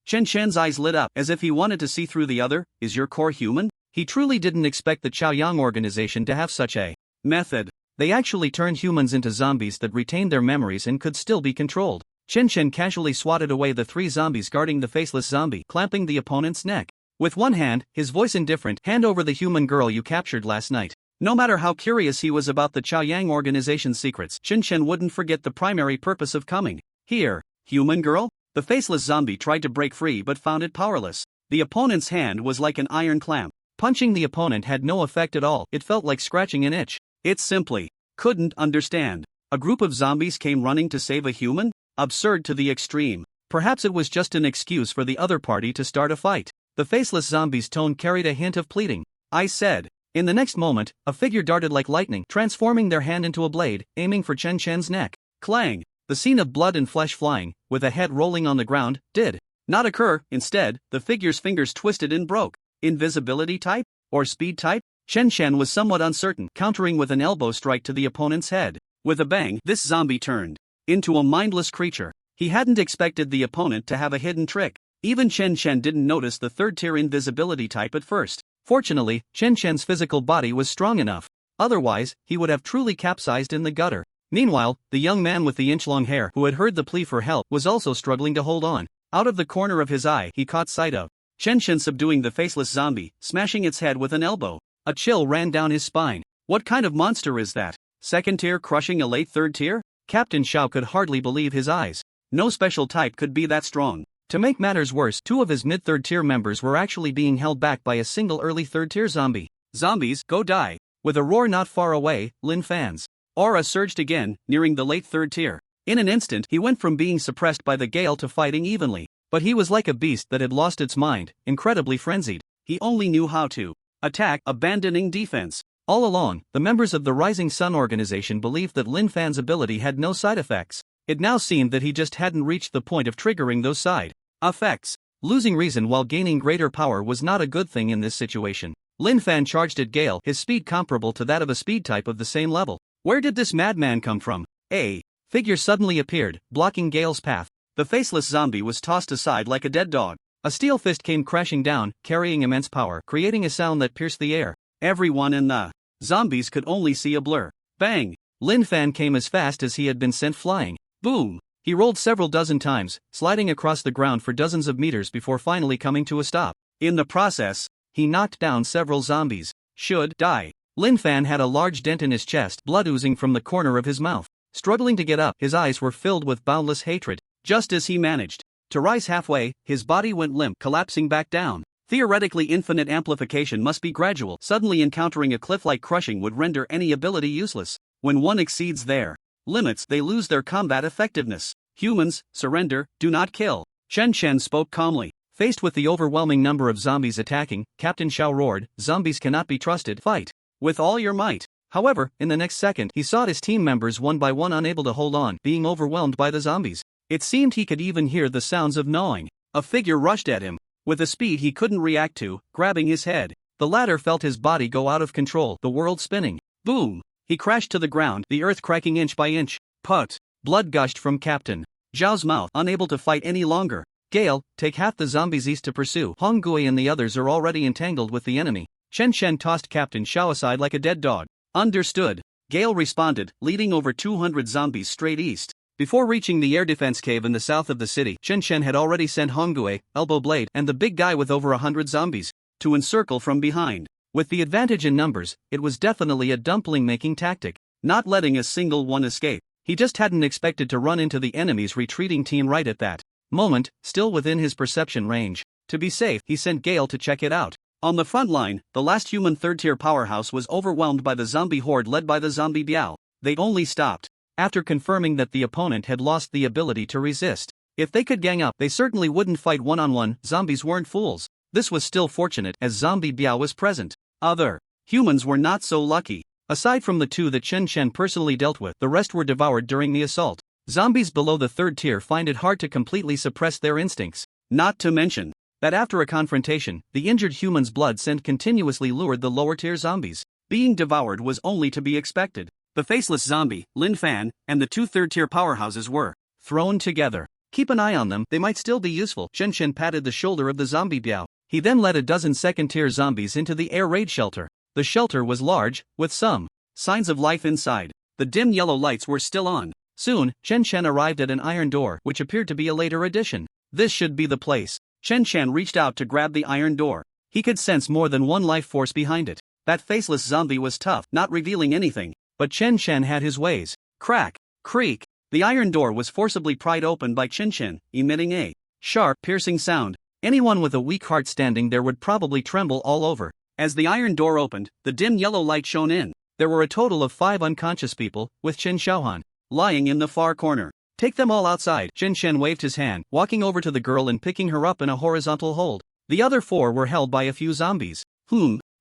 Chen Shen's eyes lit up as if he wanted to see through the other. Is your core human? He truly didn't expect the Chaoyang organization to have such a method. They actually turned humans into zombies that retained their memories and could still be controlled. Chen Shen casually swatted away the 3 zombies guarding the faceless zombie, clamping the opponent's neck. With one hand, his voice indifferent, "Hand over the human girl you captured last night." No matter how curious he was about the Chaoyang organization's secrets, Chen Shen wouldn't forget the primary purpose of coming here. Human girl? The faceless zombie tried to break free but found it powerless. The opponent's hand was like an iron clamp. Punching the opponent had no effect at all. It felt like scratching an itch. It simply couldn't understand. A group of zombies came running to save a human? Absurd to the extreme. Perhaps it was just an excuse for the other party to start a fight. The faceless zombie's tone carried a hint of pleading. "I said." In the next moment, a figure darted like lightning, transforming their hand into a blade, aiming for Chen Shen's neck. Clang! The scene of blood and flesh flying, with a head rolling on the ground, did not occur. Instead, the figure's fingers twisted and broke. Invisibility type? Or speed type? Chen Shen was somewhat uncertain, countering with an elbow strike to the opponent's head. With a bang, this zombie turned into a mindless creature. He hadn't expected the opponent to have a hidden trick. Even Chen Shen didn't notice the 3rd-tier invisibility type at first. Fortunately, Chen Shen's physical body was strong enough. Otherwise, he would have truly capsized in the gutter. Meanwhile, the young man with the inch-long hair who had heard the plea for help was also struggling to hold on. Out of the corner of his eye, he caught sight of Chen Shen subduing the faceless zombie, smashing its head with an elbow. A chill ran down his spine. What kind of monster is that? 2nd tier crushing a late 3rd tier? Captain Xiao could hardly believe his eyes. No special type could be that strong. To make matters worse, 2 of his mid-3rd tier members were actually being held back by a single early 3rd tier zombie. Zombies, go die! With a roar not far away, Lin Fan's aura surged again, nearing the late 3rd tier. In an instant, he went from being suppressed by the gale to fighting evenly. But he was like a beast that had lost its mind, incredibly frenzied. He only knew how to attack, abandoning defense. All along, the members of the Rising Sun organization believed that Lin Fan's ability had no side effects. It now seemed that he just hadn't reached the point of triggering those side effects. Losing reason while gaining greater power was not a good thing in this situation. Lin Fan charged at Gale, his speed comparable to that of a speed type of the same level. Where did this madman come from? A figure suddenly appeared, blocking Gale's path. The faceless zombie was tossed aside like a dead dog. A steel fist came crashing down, carrying immense power, creating a sound that pierced the air. Everyone in the zombies could only see a blur. Bang! Lin Fan came as fast as he had been sent flying. Boom! He rolled several dozen times, sliding across the ground for dozens of meters before finally coming to a stop. In the process, he knocked down several zombies. Should die. Lin Fan had a large dent in his chest, blood oozing from the corner of his mouth. Struggling to get up, his eyes were filled with boundless hatred. Just as he managed to rise halfway, his body went limp, collapsing back down. Theoretically, infinite amplification must be gradual. Suddenly encountering a cliff-like crushing would render any ability useless. When one exceeds their limits, they lose their combat effectiveness. Humans, surrender, do not kill. Chen Shen spoke calmly. Faced with the overwhelming number of zombies attacking, Captain Xiao roared, "Zombies cannot be trusted. Fight with all your might." However, in the next second, he saw his team members one by one unable to hold on, being overwhelmed by the zombies. It seemed he could even hear the sounds of gnawing. A figure rushed at him, with a speed he couldn't react to, grabbing his head. The latter felt his body go out of control, the world spinning. Boom! He crashed to the ground, the earth cracking inch by inch. Put! Blood gushed from Captain Zhao's mouth, unable to fight any longer. Gale, take half the zombies east to pursue. Hong Gui and the others are already entangled with the enemy. Chen Shen tossed Captain Xiao aside like a dead dog. Understood. Gale responded, leading over 200 zombies straight east. Before reaching the air defense cave in the south of the city, Chen Shen had already sent Hong Gui, Elbow Blade, and the big guy with over 100 zombies to encircle from behind. With the advantage in numbers, it was definitely a dumpling-making tactic, not letting a single one escape. He just hadn't expected to run into the enemy's retreating team right at that moment, still within his perception range. To be safe, he sent Gale to check it out. On the front line, the last human third-tier powerhouse was overwhelmed by the zombie horde led by the zombie Biao. They only stopped after confirming that the opponent had lost the ability to resist. If they could gang up, they certainly wouldn't fight one-on-one. Zombies weren't fools. This was still fortunate, as zombie Biao was present. Other Humans were not so lucky. Aside from the two that Chen Chen personally dealt with, the rest were devoured during the assault. Zombies below the third tier find it hard to completely suppress their instincts. Not to mention that after a confrontation, the injured human's blood scent continuously lured the lower tier zombies. Being devoured was only to be expected. The faceless zombie, Lin Fan, and the two third-tier powerhouses were thrown together. Keep an eye on them, they might still be useful. Chen Chen patted the shoulder of the zombie Biao. He then led a dozen second-tier zombies into the air raid shelter. The shelter was large, with some signs of life inside. The dim yellow lights were still on. Soon, Chen Chen arrived at an iron door, which appeared to be a later addition. This should be the place. Chen Chen reached out to grab the iron door. He could sense more than one life force behind it. That faceless zombie was tough, not revealing anything. But Chen Chen had his ways. Crack, creak. The iron door was forcibly pried open by Chen Chen, emitting a sharp, piercing sound. Anyone with a weak heart standing there would probably tremble all over. As the iron door opened, the dim yellow light shone in. There were a total of 5 unconscious people, with Chen Xiaohan lying in the far corner. Take them all outside. Chen Chen waved his hand, walking over to the girl and picking her up in a horizontal hold. The other 4 were held by a few zombies.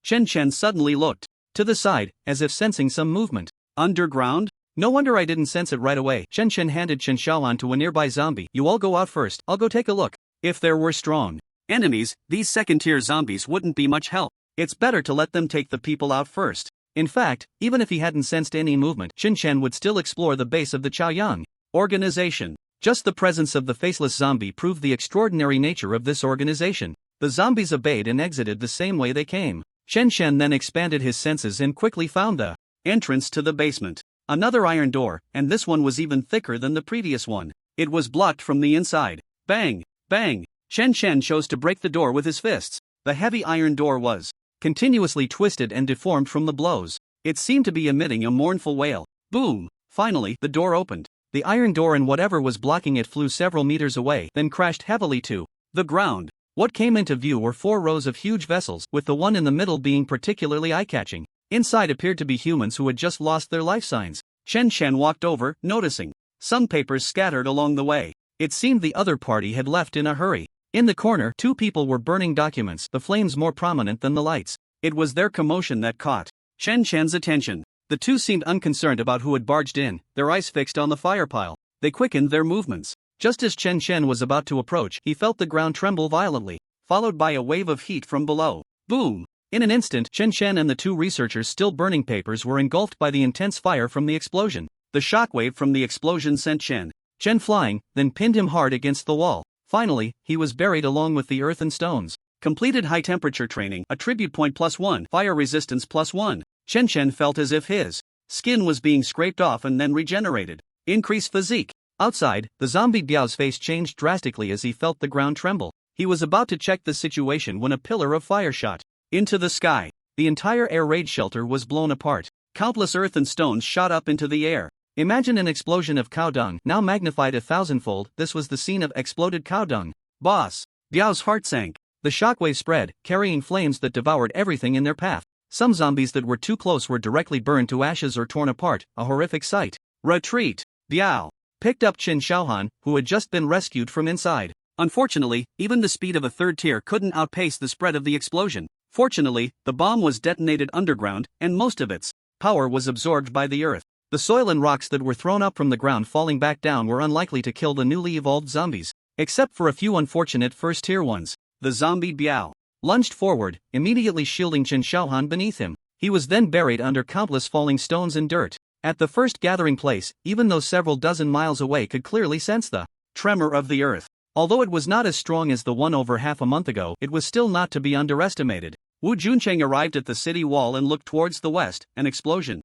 Chen Chen suddenly looked to the side, as if sensing some movement. Underground? No wonder I didn't sense it right away. Chen Chen handed Chen Xiaohan to a nearby zombie. You all go out first, I'll go take a look. If there were strong enemies, these second-tier zombies wouldn't be much help. It's better to let them take the people out first. In fact, even if he hadn't sensed any movement, Chen Chen would still explore the base of the Chaoyang organization. Just the presence of the faceless zombie proved the extraordinary nature of this organization. The zombies obeyed and exited the same way they came. Chen Chen then expanded his senses and quickly found the entrance to the basement. Another iron door, and this one was even thicker than the previous one. It was blocked from the inside. Bang! Bang! Chen Chen chose to break the door with his fists. The heavy iron door was continuously twisted and deformed from the blows. It seemed to be emitting a mournful wail. Boom! Finally, the door opened. The iron door and whatever was blocking it flew several meters away, then crashed heavily to the ground. What came into view were 4 rows of huge vessels, with the one in the middle being particularly eye-catching. Inside appeared to be humans who had just lost their life signs. Chen Chen walked over, noticing some papers scattered along the way. It seemed the other party had left in a hurry. In the corner, 2 people were burning documents, the flames more prominent than the lights. It was their commotion that caught Chen Chen's attention. The 2 seemed unconcerned about who had barged in, their eyes fixed on the fire pile. They quickened their movements. Just as Chen Chen was about to approach, he felt the ground tremble violently, followed by a wave of heat from below. Boom! In an instant, Chen Chen and the 2 researchers still burning papers were engulfed by the intense fire from the explosion. The shockwave from the explosion sent Chen flying, then pinned him hard against the wall. Finally, he was buried along with the earth and stones. Completed high-temperature training, attribute point +1, fire resistance +1. Chen Chen felt as if his skin was being scraped off and then regenerated. Increased physique. Outside, the zombie Biao's face changed drastically as he felt the ground tremble. He was about to check the situation when a pillar of fire shot into the sky. The entire air raid shelter was blown apart. Countless earth and stones shot up into the air. Imagine an explosion of cow dung, now magnified 1,000-fold. This was the scene of exploded cow dung. Boss! Biao's heart sank. The shockwave spread, carrying flames that devoured everything in their path. Some zombies that were too close were directly burned to ashes or torn apart, a horrific sight. Retreat! Biao picked up Chen Xiaohan, who had just been rescued from inside. Unfortunately, even the speed of a third tier couldn't outpace the spread of the explosion. Fortunately, the bomb was detonated underground, and most of its power was absorbed by the earth. The soil and rocks that were thrown up from the ground falling back down were unlikely to kill the newly evolved zombies, except for a few unfortunate first-tier ones. The zombie Biao lunged forward, immediately shielding Chen Xiaohan beneath him. He was then buried under countless falling stones and dirt. At the first gathering place, even those several dozen miles away could clearly sense the tremor of the earth. Although it was not as strong as the one over half a month ago, it was still not to be underestimated. Wu Juncheng arrived at the city wall and looked towards the west. An explosion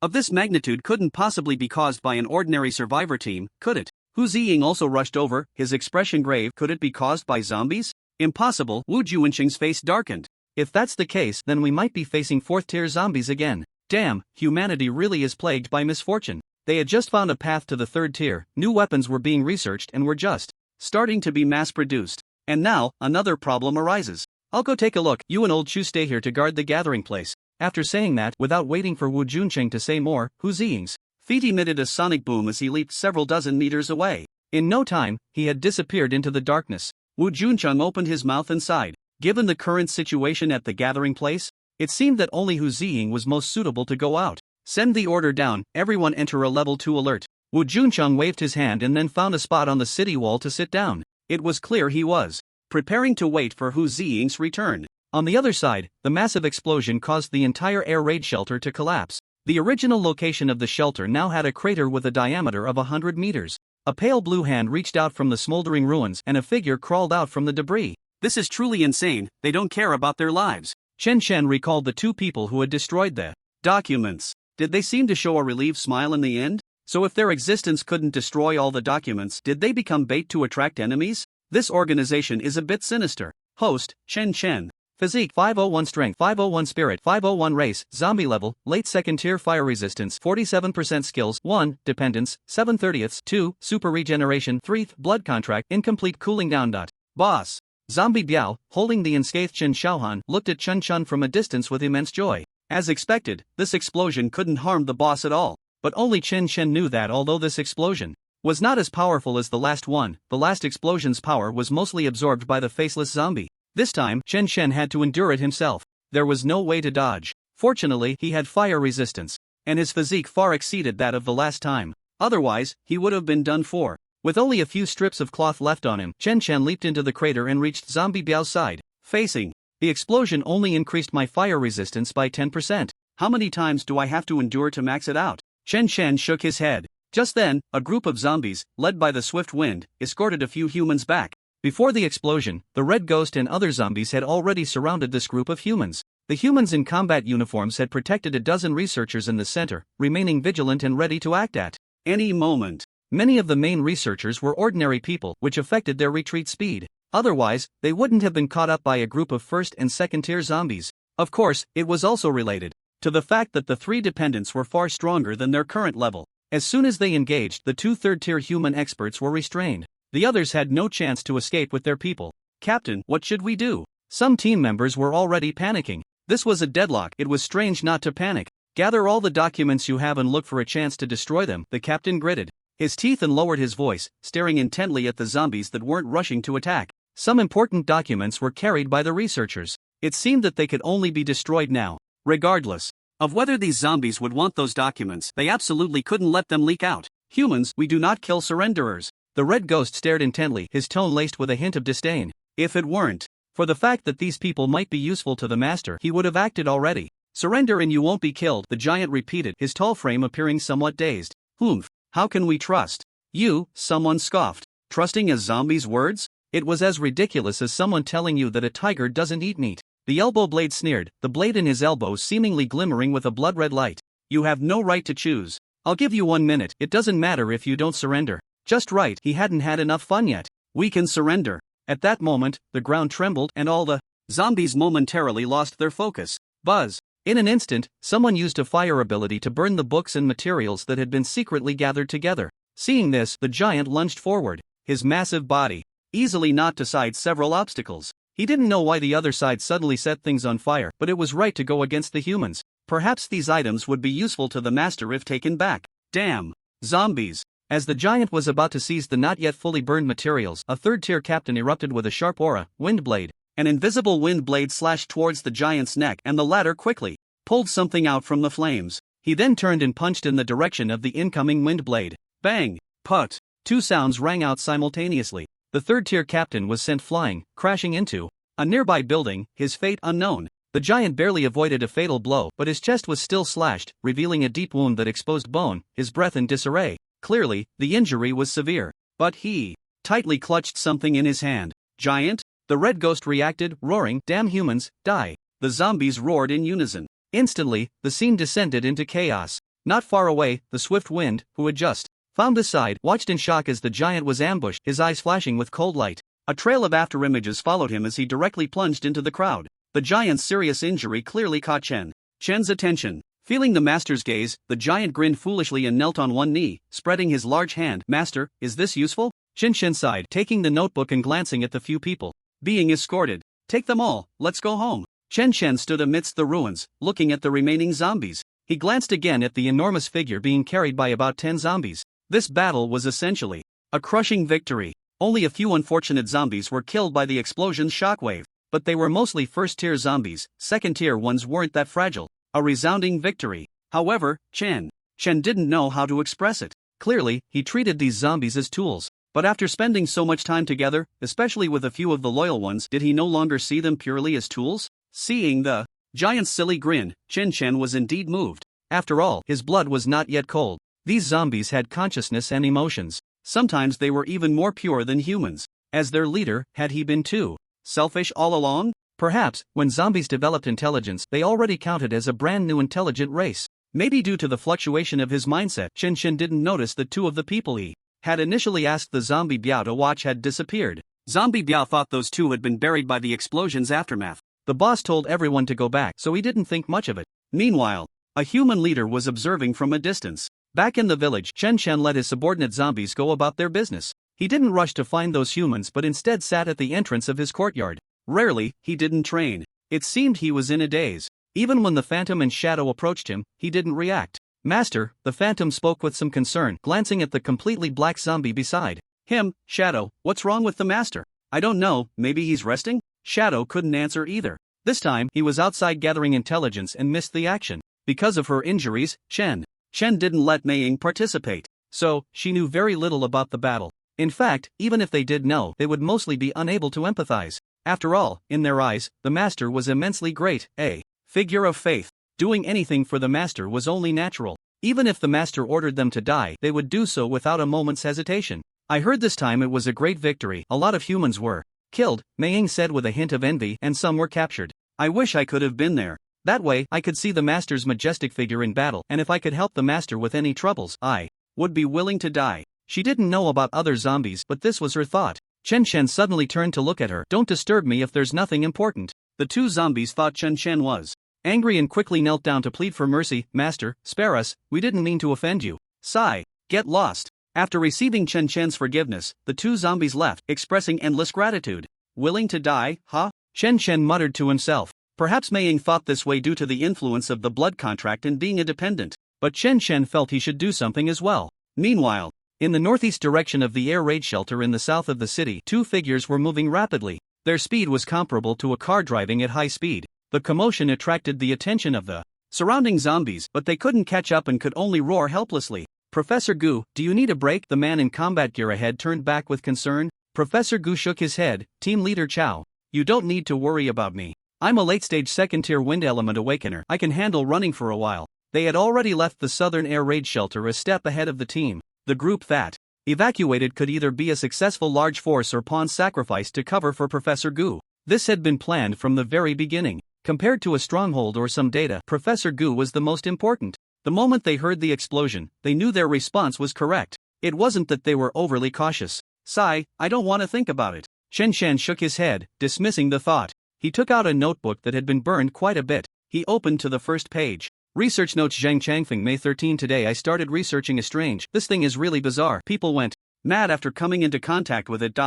of this magnitude couldn't possibly be caused by an ordinary survivor team, could it? Hu Ziying also rushed over, his expression grave. Could it be caused by zombies? Impossible. Wu Juncheng's face darkened. If that's the case, then we might be facing 4th-tier zombies again. Damn, humanity really is plagued by misfortune. They had just found a path to the 3rd tier, new weapons were being researched and were just starting to be mass-produced. And now, another problem arises. I'll go take a look. You and old Chu stay here to guard the gathering place. After saying that, without waiting for Wu Juncheng to say more, Hu Ziying's feet emitted a sonic boom as he leaped several dozen meters away. In no time, he had disappeared into the darkness. Wu Juncheng opened his mouth and sighed. Given the current situation at the gathering place, It seemed that only Hu Ziying was most suitable to go out. Send the order down, everyone enter a level 2 alert. Wu Juncheng waved his hand and then found a spot on the city wall to sit down. It was clear he was preparing to wait for Hu Ziying's return. On the other side, the massive explosion caused the entire air raid shelter to collapse. The original location of the shelter now had a crater with a diameter of 100 meters. A pale blue hand reached out from the smoldering ruins and a figure crawled out from the debris. This is truly insane, they don't care about their lives. Chen Shen recalled the two people who had destroyed the documents. Did they seem to show a relieved smile in the end? So if their existence couldn't destroy all the documents, did they become bait to attract enemies? This organization is a bit sinister. Host, Chen Chen. Physique 501 Strength 501 Spirit 501 Race Zombie Level Late Second Tier Fire Resistance 47% Skills 1 Dependence 7/30 2 Super Regeneration 3 Blood Contract Incomplete Cooling Down. Boss. Zombie Biao, holding the unscathed Chen Xiaohan, looked at Chen Chun from a distance with immense joy. As expected, this explosion couldn't harm the boss at all. But only Chen Chen knew that although this explosion was not as powerful as the last one, the last explosion's power was mostly absorbed by the faceless zombie. This time, Chen Shen had to endure it himself. There was no way to dodge. Fortunately, he had fire resistance, and his physique far exceeded that of the last time. Otherwise, he would have been done for. With only a few strips of cloth left on him, Chen Chen leaped into the crater and reached Zombie Biao's side. Facing. The explosion only increased my fire resistance by 10%. How many times do I have to endure to max it out? Chen Chen shook his head. Just then, a group of zombies, led by the swift wind, escorted a few humans back. Before the explosion, the Red Ghost and other zombies had already surrounded this group of humans. The humans in combat uniforms had protected a dozen researchers in the center, remaining vigilant and ready to act at any moment. Many of the main researchers were ordinary people, which affected their retreat speed. Otherwise, they wouldn't have been caught up by a group of first and second tier zombies. Of course, it was also related to the fact that the three dependents were far stronger than their current level. As soon as they engaged, the two third-tier human experts were restrained. The others had no chance to escape with their people. Captain, what should we do? Some team members were already panicking. This was a deadlock. It was strange not to panic. Gather all the documents you have and look for a chance to destroy them, the captain gritted his teeth and lowered his voice, staring intently at the zombies that weren't rushing to attack. Some important documents were carried by the researchers. It seemed that they could only be destroyed now. Regardless of whether these zombies would want those documents, they absolutely couldn't let them leak out. Humans, we do not kill surrenderers. The Red Ghost stared intently, his tone laced with a hint of disdain. If it weren't for the fact that these people might be useful to the master, he would have acted already. Surrender and you won't be killed, the giant repeated, his tall frame appearing somewhat dazed. Humph, how can we trust you? Someone scoffed. Trusting a zombie's words? It was as ridiculous as someone telling you that a tiger doesn't eat meat. The elbow blade sneered, the blade in his elbow seemingly glimmering with a blood-red light. You have no right to choose. I'll give you 1 minute, it doesn't matter if you don't surrender. Just right, he hadn't had enough fun yet. We can surrender. At that moment, the ground trembled and all the zombies momentarily lost their focus. Buzz. In an instant, someone used a fire ability to burn the books and materials that had been secretly gathered together. Seeing this, the giant lunged forward, his massive body easily knocked aside several obstacles. He didn't know why the other side suddenly set things on fire, but it was right to go against the humans. Perhaps these items would be useful to the master if taken back. Damn. Zombies. As the giant was about to seize the not yet fully burned materials, a third-tier captain erupted with a sharp aura, wind blade. An invisible wind blade slashed towards the giant's neck and the latter quickly pulled something out from the flames. He then turned and punched in the direction of the incoming wind blade. Bang! Put! Two sounds rang out simultaneously. The third-tier captain was sent flying, crashing into a nearby building, his fate unknown. The giant barely avoided a fatal blow, but his chest was still slashed, revealing a deep wound that exposed bone, his breath in disarray. Clearly, the injury was severe. But he tightly clutched something in his hand. Giant? The Red Ghost reacted, roaring, "Damn humans, die!" The zombies roared in unison. Instantly, the scene descended into chaos. Not far away, the swift wind, who had just found his side, watched in shock as the giant was ambushed, his eyes flashing with cold light. A trail of afterimages followed him as he directly plunged into the crowd. The giant's serious injury clearly caught Chen's attention. Feeling the master's gaze, the giant grinned foolishly and knelt on one knee, spreading his large hand. "Master, is this useful?" Chen sighed, taking the notebook and glancing at the few people being escorted. "Take them all, let's go home." Chen stood amidst the ruins, looking at the remaining zombies. He glanced again at the enormous figure being carried by about 10 zombies. This battle was essentially a crushing victory. Only a few unfortunate zombies were killed by the explosion's shockwave, but they were mostly first-tier zombies, second-tier ones weren't that fragile. A resounding victory. However, Chen didn't know how to express it. Clearly, he treated these zombies as tools. But after spending so much time together, especially with a few of the loyal ones, did he no longer see them purely as tools? Seeing the giant's silly grin, Chen was indeed moved. After all, his blood was not yet cold. These zombies had consciousness and emotions. Sometimes they were even more pure than humans. As their leader, had he been too selfish all along? Perhaps, when zombies developed intelligence, they already counted as a brand new intelligent race. Maybe due to the fluctuation of his mindset, Chen didn't notice that two of the people he had initially asked the zombie Biao to watch had disappeared. Zombie Biao thought those two had been buried by the explosion's aftermath. The boss told everyone to go back, so he didn't think much of it. Meanwhile, a human leader was observing from a distance. Back in the village, Chen let his subordinate zombies go about their business. He didn't rush to find those humans but instead sat at the entrance of his courtyard. Rarely, he didn't train. It seemed he was in a daze. Even when the Phantom and Shadow approached him, he didn't react. "Master," the Phantom spoke with some concern, glancing at the completely black zombie beside him. "Shadow, what's wrong with the master?" "I don't know, maybe he's resting?" Shadow couldn't answer either. This time, he was outside gathering intelligence and missed the action. Because of her injuries, Chen didn't let Mei Ying participate. So, she knew very little about the battle. In fact, even if they did know, they would mostly be unable to empathize. After all, in their eyes, the master was immensely great, a figure of faith. Doing anything for the master was only natural. Even if the master ordered them to die, they would do so without a moment's hesitation. "I heard this time it was a great victory. A lot of humans were killed," Mei Ying said with a hint of envy, "and some were captured. I wish I could have been there. That way, I could see the master's majestic figure in battle, and if I could help the master with any troubles, I would be willing to die." She didn't know about other zombies, but this was her thought. Chen suddenly turned to look at her. "Don't disturb me if there's nothing important." The two zombies thought Chen was angry and quickly knelt down to plead for mercy. "Master, spare us, we didn't mean to offend you." "Sigh, get lost." After receiving Chen forgiveness, the two zombies left, expressing endless gratitude. "Willing to die, huh?" Chen muttered to himself. Perhaps Mei Ying thought this way due to the influence of the blood contract and being a dependent. But Chen felt he should do something as well. Meanwhile, in the northeast direction of the air raid shelter in the south of the city, two figures were moving rapidly. Their speed was comparable to a car driving at high speed. The commotion attracted the attention of the surrounding zombies, but they couldn't catch up and could only roar helplessly. "Professor Gu, do you need a break?" The man in combat gear ahead turned back with concern. Professor Gu shook his head. "Team Leader Chao, you don't need to worry about me. I'm a late-stage second-tier wind element awakener. I can handle running for a while." They had already left the southern air raid shelter a step ahead of the team. The group that evacuated could either be a successful large force or pawn sacrifice to cover for Professor Gu. This had been planned from the very beginning. Compared to a stronghold or some data, Professor Gu was the most important. The moment they heard the explosion, they knew their response was correct. It wasn't that they were overly cautious. "Sigh, I don't want to think about it." Chen shook his head, dismissing the thought. He took out a notebook that had been burned quite a bit. He opened to the first page. Research notes: Zhang Changfeng, May 13. Today I started researching a strange. This thing is really bizarre. People went mad after coming into contact with it.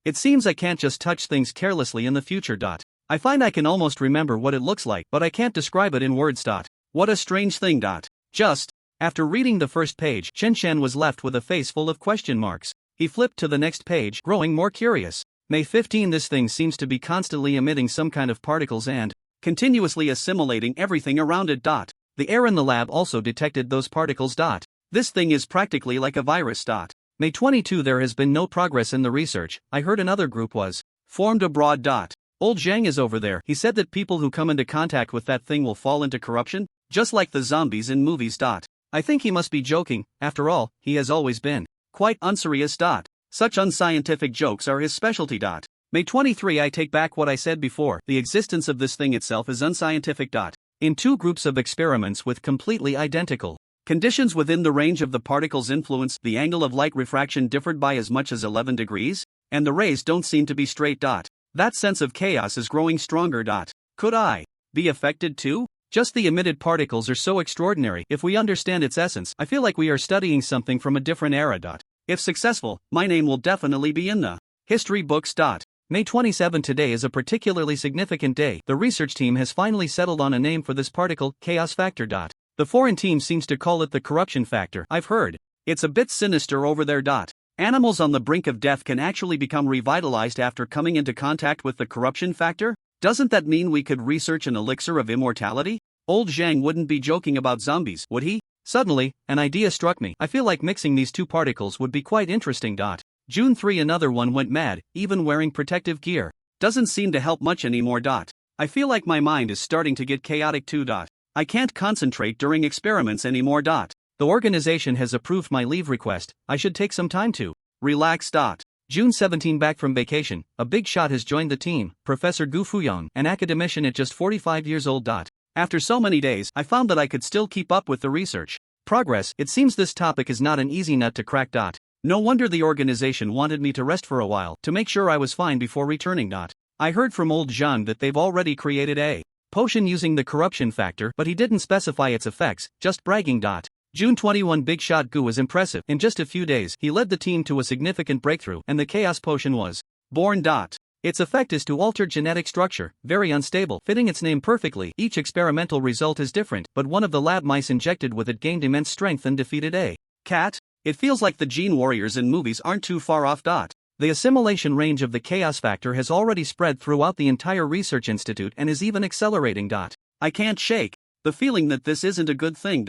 It seems I can't just touch things carelessly in the future. I find I can almost remember what it looks like, but I can't describe it in words. What a strange thing. Just. After reading the first page, Chen was left with a face full of question marks. He flipped to the next page, growing more curious. May 15. This thing seems to be constantly emitting some kind of particles and continuously assimilating everything around it. The air in the lab also detected those particles. This thing is practically like a virus. May 22. There has been no progress in the research. I heard another group was formed abroad. Old Zhang is over there. He said that people who come into contact with that thing will fall into corruption, just like the zombies in movies. I think he must be joking. After all, he has always been quite unserious. Such unscientific jokes are his specialty. May 23. I take back what I said before. The existence of this thing itself is unscientific. In two groups of experiments with completely identical conditions within the range of the particle's influence, the angle of light refraction differed by as much as 11 degrees, and the rays don't seem to be straight. That sense of chaos is growing stronger. Could I be affected too? Just the emitted particles are so extraordinary. If we understand its essence, I feel like we are studying something from a different era. If successful, my name will definitely be in the history books. May 27. Today is a particularly significant day. The research team has finally settled on a name for this particle, chaos factor. The foreign team seems to call it the corruption factor. I've heard it's a bit sinister over there. Animals on the brink of death can actually become revitalized after coming into contact with the corruption factor? Doesn't that mean we could research an elixir of immortality? Old Zhang wouldn't be joking about zombies, would he? Suddenly, an idea struck me. I feel like mixing these two particles would be quite interesting. June 3 Another one went mad, even wearing protective gear. Doesn't seem to help much anymore. I feel like my mind is starting to get chaotic too. I can't concentrate during experiments anymore. The organization has approved my leave request. I should take some time to relax. June 17 Back from vacation, a big shot has joined the team, Professor Gu Fuyong, an academician at just 45 years old. After so many days, I found that I could still keep up with the research progress. It seems this topic is not an easy nut to crack. No wonder the organization wanted me to rest for a while, to make sure I was fine before returning. I heard from old Zhang that they've already created a potion using the corruption factor, but he didn't specify its effects, just bragging. June 21 Big Shot Gu was impressive. In just a few days, he led the team to a significant breakthrough, and the chaos potion was born. Its effect is to alter genetic structure, very unstable, fitting its name perfectly. Each experimental result is different, but one of the lab mice injected with it gained immense strength and defeated a cat. It feels like the gene warriors in movies aren't too far off. The assimilation range of the chaos factor has already spread throughout the entire research institute and is even accelerating. I can't shake the feeling that this isn't a good thing.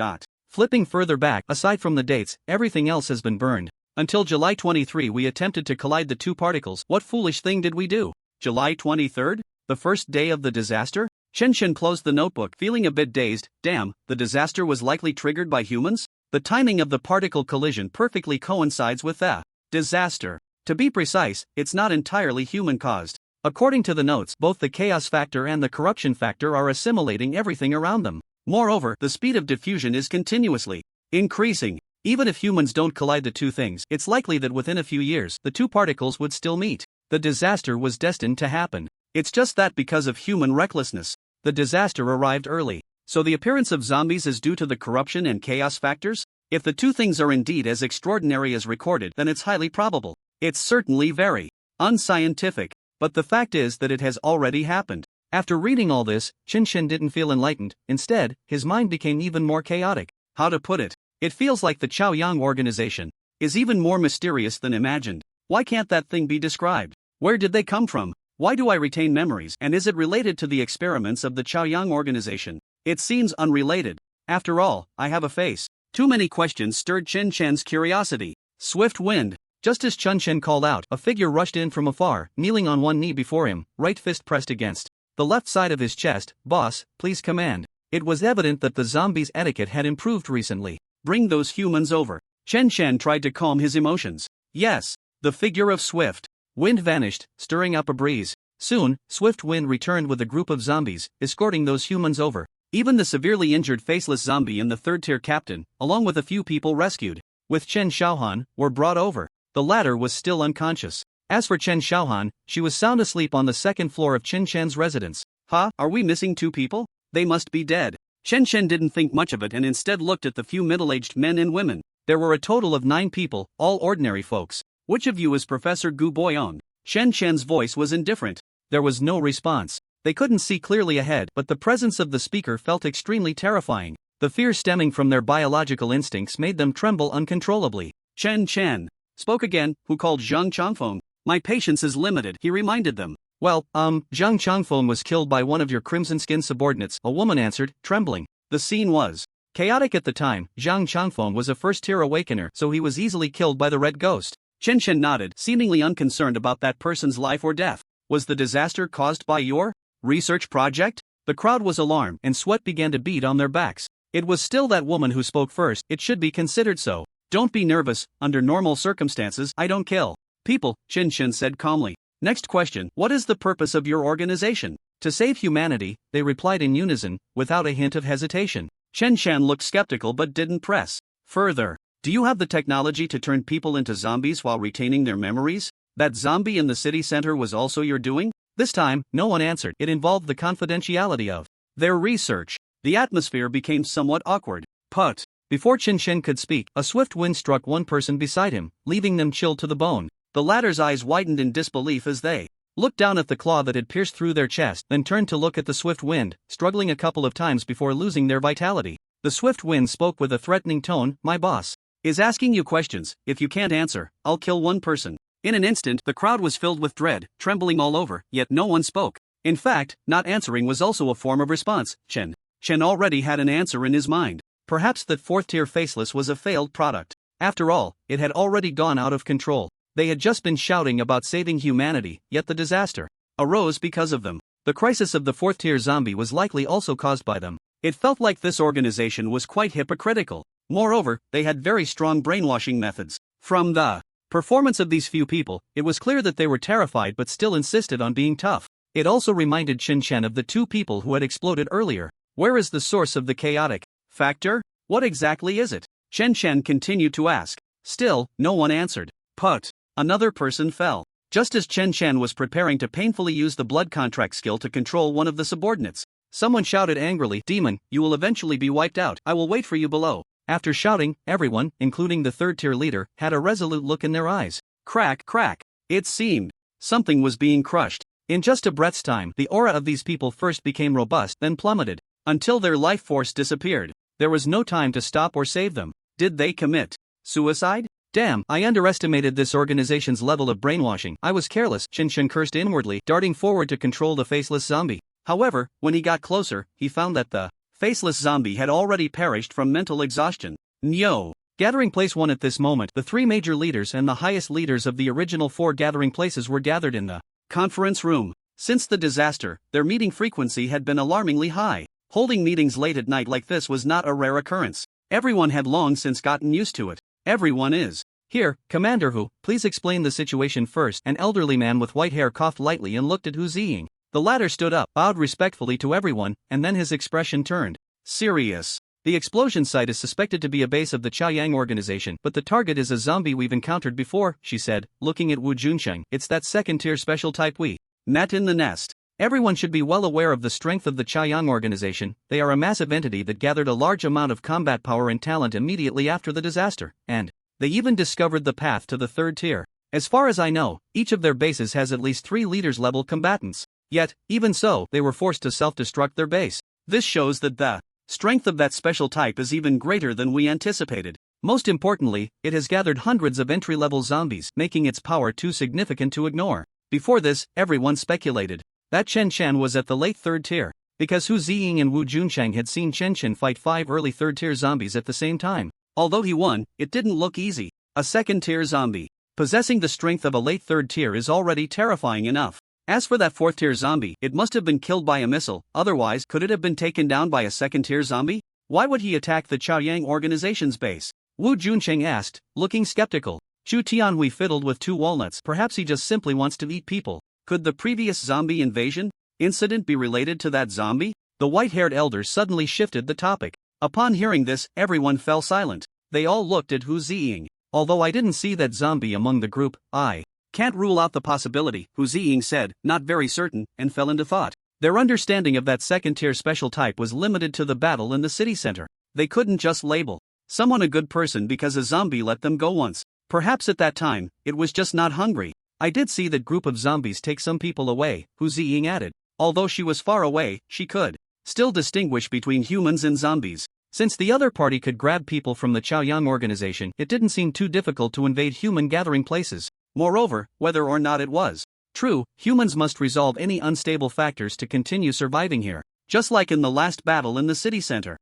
Flipping further back, aside from the dates, everything else has been burned. Until July 23 we attempted to collide the two particles. What foolish thing did we do? July 23rd? The first day of the disaster? Chen closed the notebook, feeling a bit dazed. Damn, the disaster was likely triggered by humans? The timing of the particle collision perfectly coincides with the disaster. To be precise, it's not entirely human-caused. According to the notes, both the chaos factor and the corruption factor are assimilating everything around them. Moreover, the speed of diffusion is continuously increasing. Even if humans don't collide the two things, it's likely that within a few years, the two particles would still meet. The disaster was destined to happen. It's just that because of human recklessness, the disaster arrived early. So the appearance of zombies is due to the corruption and chaos factors? If the two things are indeed as extraordinary as recorded, then it's highly probable. It's certainly very unscientific. But the fact is that it has already happened. After reading all this, Chen didn't feel enlightened. Instead, his mind became even more chaotic. How to put it? It feels like the Chaoyang organization is even more mysterious than imagined. Why can't that thing be described? Where did they come from? Why do I retain memories? And is it related to the experiments of the Chaoyang organization? It seems unrelated. After all, I have a face. Too many questions stirred Chen's curiosity. Swift wind. Just as Chen called out, a figure rushed in from afar, kneeling on one knee before him, right fist pressed against the left side of his chest. Boss, please command. It was evident that the zombies' etiquette had improved recently. Bring those humans over. Chen tried to calm his emotions. Yes, the figure of Swift Wind vanished, stirring up a breeze. Soon, Swift Wind returned with a group of zombies, escorting those humans over. Even the severely injured faceless zombie and the third-tier captain, along with a few people rescued with Chen Xiaohan, were brought over. The latter was still unconscious. As for Chen Xiaohan, she was sound asleep on the second floor of Chen's residence. Huh? Are we missing two people? They must be dead. Chen didn't think much of it and instead looked at the few middle-aged men and women. There were a total of 9 people, all ordinary folks. Which of you is Professor Gu Boyong? Chen's voice was indifferent. There was no response. They couldn't see clearly ahead, but the presence of the speaker felt extremely terrifying. The fear stemming from their biological instincts made them tremble uncontrollably. Chen spoke again, who called Zhang Changfeng. My patience is limited, he reminded them. Well, Zhang Changfeng was killed by one of your crimson-skinned subordinates, a woman answered, trembling. The scene was chaotic at the time. Zhang Changfeng was a first-tier awakener, so he was easily killed by the Red Ghost. Chen nodded, seemingly unconcerned about that person's life or death. Was the disaster caused by your research project? The crowd was alarmed, and sweat began to bead on their backs. It was still that woman who spoke first. It should be considered so. Don't be nervous. Under normal circumstances, I don't kill people, Chen said calmly. Next question, what is the purpose of your organization? To save humanity, they replied in unison, without a hint of hesitation. Chen looked skeptical but didn't press further. Do you have the technology to turn people into zombies while retaining their memories? That zombie in the city center was also your doing? This time, no one answered. It involved the confidentiality of their research. The atmosphere became somewhat awkward. But before Chen could speak, a swift wind struck one person beside him, leaving them chilled to the bone. The latter's eyes widened in disbelief as they looked down at the claw that had pierced through their chest, then turned to look at the swift wind, struggling a couple of times before losing their vitality. The swift wind spoke with a threatening tone. My boss is asking you questions. If you can't answer, I'll kill one person. In an instant, the crowd was filled with dread, trembling all over, yet no one spoke. In fact, not answering was also a form of response. Chen already had an answer in his mind. Perhaps that fourth-tier faceless was a failed product. After all, it had already gone out of control. They had just been shouting about saving humanity, yet the disaster arose because of them. The crisis of the fourth-tier zombie was likely also caused by them. It felt like this organization was quite hypocritical. Moreover, they had very strong brainwashing methods. From the performance of these few people, it was clear that they were terrified but still insisted on being tough. It also reminded Chen of the two people who had exploded earlier. Where is the source of the chaotic factor? What exactly is it? Chen continued to ask. Still, no one answered. But another person fell. Just as Chen was preparing to painfully use the blood contract skill to control one of the subordinates, someone shouted angrily, "Demon, you will eventually be wiped out. I will wait for you below." After shouting, everyone, including the third-tier leader, had a resolute look in their eyes. Crack, crack. It seemed something was being crushed. In just a breath's time, the aura of these people first became robust, then plummeted, until their life force disappeared. There was no time to stop or save them. Did they commit suicide? Damn, I underestimated this organization's level of brainwashing. I was careless, Chen cursed inwardly, darting forward to control the faceless zombie. However, when he got closer, he found that the faceless zombie had already perished from mental exhaustion. Nyo! Gathering place 1 at this moment, the 3 major leaders and the highest leaders of the original 4 gathering places were gathered in the conference room. Since the disaster, their meeting frequency had been alarmingly high. Holding meetings late at night like this was not a rare occurrence. Everyone had long since gotten used to it. Everyone is. Here, Commander Hu, please explain the situation first. An elderly man with white hair coughed lightly and looked at Hu Ziying. The latter stood up, bowed respectfully to everyone, and then his expression turned serious. The explosion site is suspected to be a base of the Chaoyang organization, but the target is a zombie we've encountered before, she said, looking at Wu Junsheng. It's that second-tier special type we met in the nest. Everyone should be well aware of the strength of the Chaoyang organization. They are a massive entity that gathered a large amount of combat power and talent immediately after the disaster, and they even discovered the path to the third tier. As far as I know, each of their bases has at least 3 leaders-level combatants. Yet, even so, they were forced to self-destruct their base. This shows that the strength of that special type is even greater than we anticipated. Most importantly, it has gathered hundreds of entry-level zombies, making its power too significant to ignore. Before this, everyone speculated that Chen was at the late third tier, because Hu Ziying and Wu Junsheng had seen Chen fight 5 early third-tier zombies at the same time. Although he won, it didn't look easy. A second-tier zombie possessing the strength of a late third tier is already terrifying enough. As for that fourth-tier zombie, it must have been killed by a missile. Otherwise, could it have been taken down by a second-tier zombie? Why would he attack the Chaoyang organization's base? Wu Junsheng asked, looking skeptical. Chu Tianhui fiddled with 2 walnuts. Perhaps he just simply wants to eat people. Could the previous zombie invasion incident be related to that zombie? The white-haired elder suddenly shifted the topic. Upon hearing this, everyone fell silent. They all looked at Hu Ziying. Although I didn't see that zombie among the group, I can't rule out the possibility, Hu Ziying said, not very certain, and fell into thought. Their understanding of that second-tier special type was limited to the battle in the city center. They couldn't just label someone a good person because a zombie let them go once. Perhaps at that time, it was just not hungry. I did see that group of zombies take some people away, Hu Ziying added. Although she was far away, she could still distinguish between humans and zombies. Since the other party could grab people from the Chaoyang organization, it didn't seem too difficult to invade human gathering places. Moreover, whether or not it was true, humans must resolve any unstable factors to continue surviving here. Just like in the last battle in the city center.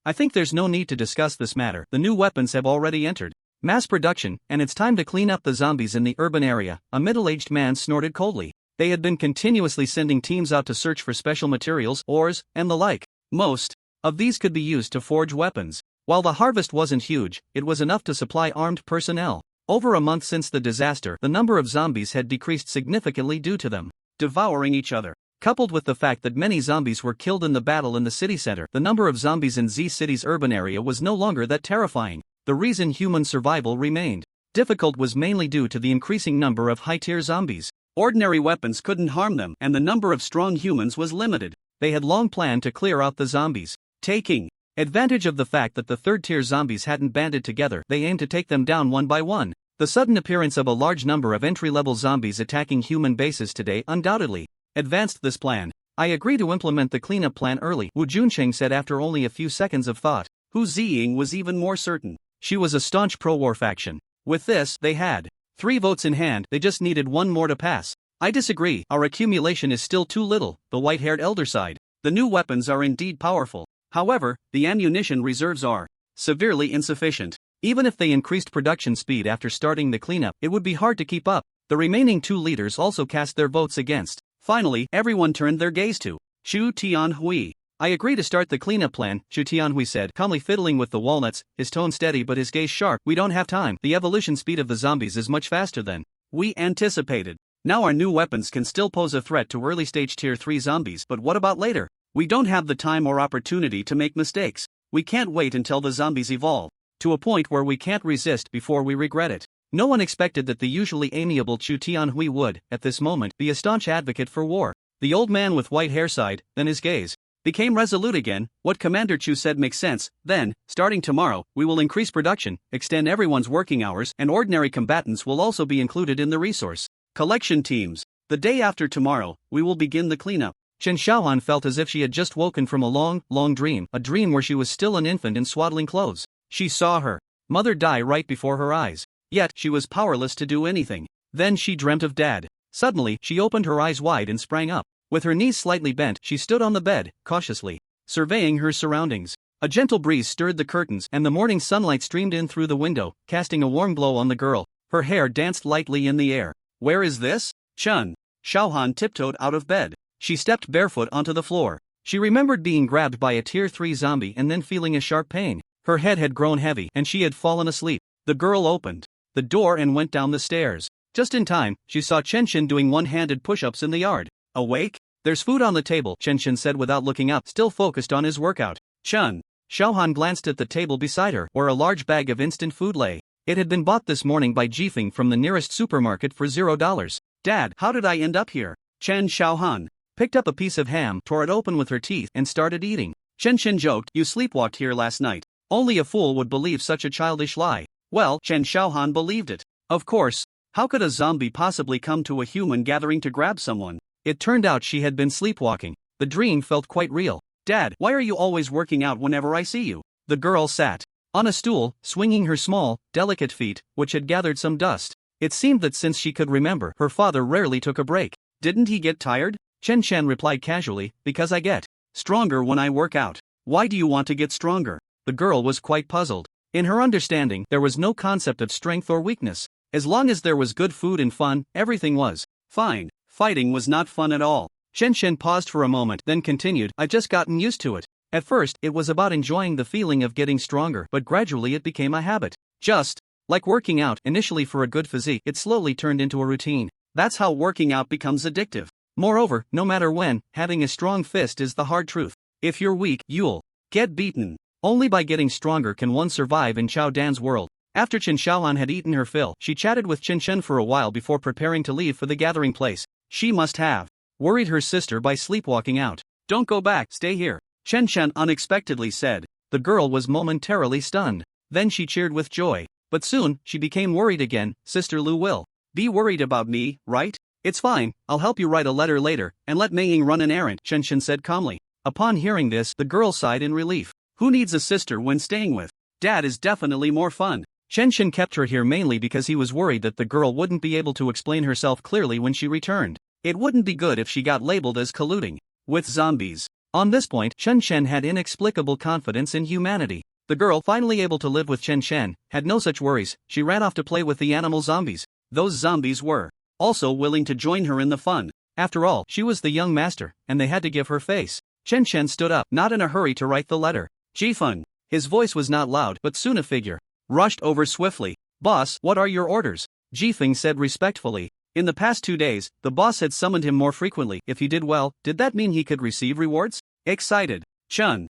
I think there's no need to discuss this matter. The new weapons have already entered mass production, and it's time to clean up the zombies in the urban area, a middle-aged man snorted coldly. They had been continuously sending teams out to search for special materials, ores, and the like. Most of these could be used to forge weapons. While the harvest wasn't huge, it was enough to supply armed personnel. Over a month since the disaster, the number of zombies had decreased significantly due to them devouring each other. Coupled with the fact that many zombies were killed in the battle in the city center, the number of zombies in Z City's urban area was no longer that terrifying. The reason human survival remained difficult was mainly due to the increasing number of high-tier zombies. Ordinary weapons couldn't harm them, and the number of strong humans was limited. They had long planned to clear out the zombies. Taking advantage of the fact that the third-tier zombies hadn't banded together, they aimed to take them down one by one. The sudden appearance of a large number of entry-level zombies attacking human bases today undoubtedly advanced this plan. I agree to implement the cleanup plan early, Wu Junsheng said after only a few seconds of thought. Hu Ziying was even more certain. She was a staunch pro-war faction. With this, they had 3 votes in hand, they just needed 1 more to pass. I disagree, our accumulation is still too little, the white-haired elder sighed. The new weapons are indeed powerful. However, the ammunition reserves are severely insufficient. Even if they increased production speed after starting the cleanup, it would be hard to keep up. The remaining 2 leaders also cast their votes against. Finally, everyone turned their gaze to Xu Tianhui. I agree to start the cleanup plan, Xu Tianhui said, calmly fiddling with the walnuts, his tone steady but his gaze sharp. We don't have time. The evolution speed of the zombies is much faster than we anticipated. Now our new weapons can still pose a threat to early stage tier 3 zombies, but what about later? We don't have the time or opportunity to make mistakes. We can't wait until the zombies evolve to a point where we can't resist before we regret it. No one expected that the usually amiable Xu Tianhui would, at this moment, be a staunch advocate for war. The old man with white hair sighed, then his gaze became resolute again. What Commander Chu said makes sense. Then, starting tomorrow, we will increase production, extend everyone's working hours, and ordinary combatants will also be included in the resource collection teams. The day after tomorrow, we will begin the cleanup. Chen Xiaohan felt as if she had just woken from a long, long dream, a dream where she was still an infant in swaddling clothes. She saw her mother die right before her eyes. Yet, she was powerless to do anything. Then she dreamt of Dad. Suddenly, she opened her eyes wide and sprang up. With her knees slightly bent, she stood on the bed, cautiously surveying her surroundings. A gentle breeze stirred the curtains, and the morning sunlight streamed in through the window, casting a warm glow on the girl. Her hair danced lightly in the air. Where is this? Chen Xiaohan tiptoed out of bed. She stepped barefoot onto the floor. She remembered being grabbed by a tier 3 zombie and then feeling a sharp pain. Her head had grown heavy and she had fallen asleep. The girl opened the door and went down the stairs. Just in time, she saw Chenshin doing one-handed push-ups in the yard. Awake? There's food on the table, Chenshin said without looking up, still focused on his workout. Chen Xiaohan glanced at the table beside her, where a large bag of instant food lay. It had been bought this morning by Jifeng from the nearest supermarket for $0. Dad, how did I end up here? Chen Xiaohan picked up a piece of ham, tore it open with her teeth, and started eating. Chenshin joked, you sleepwalked here last night. Only a fool would believe such a childish lie. Well, Chen Xiaohan believed it. Of course. How could a zombie possibly come to a human gathering to grab someone? It turned out she had been sleepwalking. The dream felt quite real. Dad, why are you always working out whenever I see you? The girl sat on a stool, swinging her small, delicate feet, which had gathered some dust. It seemed that since she could remember, her father rarely took a break. Didn't he get tired? Chen Shan replied casually, because I get stronger when I work out. Why do you want to get stronger? The girl was quite puzzled. In her understanding, there was no concept of strength or weakness. As long as there was good food and fun, everything was fine. Fighting was not fun at all. Chen Shen paused for a moment, then continued, I've just gotten used to it. At first, it was about enjoying the feeling of getting stronger, but gradually it became a habit. Just like working out, initially for a good physique, it slowly turned into a routine. That's how working out becomes addictive. Moreover, no matter when, having a strong fist is the hard truth. If you're weak, you'll get beaten. Only by getting stronger can one survive in Chao Dan's world. After Chen Xiaohan had eaten her fill, she chatted with Chen Shen for a while before preparing to leave for the gathering place. She must have worried her sister by sleepwalking out. Don't go back, stay here, Chen Shen unexpectedly said. The girl was momentarily stunned. Then she cheered with joy. But soon, she became worried again. Sister Lu will be worried about me, right? It's fine, I'll help you write a letter later, and let Mei Ying run an errand, Chen Shen said calmly. Upon hearing this, the girl sighed in relief. Who needs a sister when staying with Dad is definitely more fun. Chen Shen kept her here mainly because he was worried that the girl wouldn't be able to explain herself clearly when she returned. It wouldn't be good if she got labeled as colluding with zombies. On this point, Chen Shen had inexplicable confidence in humanity. The girl, finally able to live with Chen Shen, had no such worries. She ran off to play with the animal zombies. Those zombies were also willing to join her in the fun. After all, she was the young master, and they had to give her face. Chen Shen stood up, not in a hurry to write the letter. Jifeng. His voice was not loud, but soon a figure rushed over swiftly. Boss, what are your orders? Jifeng said respectfully. In the past 2 days, the boss had summoned him more frequently. If he did well, did that mean he could receive rewards? Excited. Chen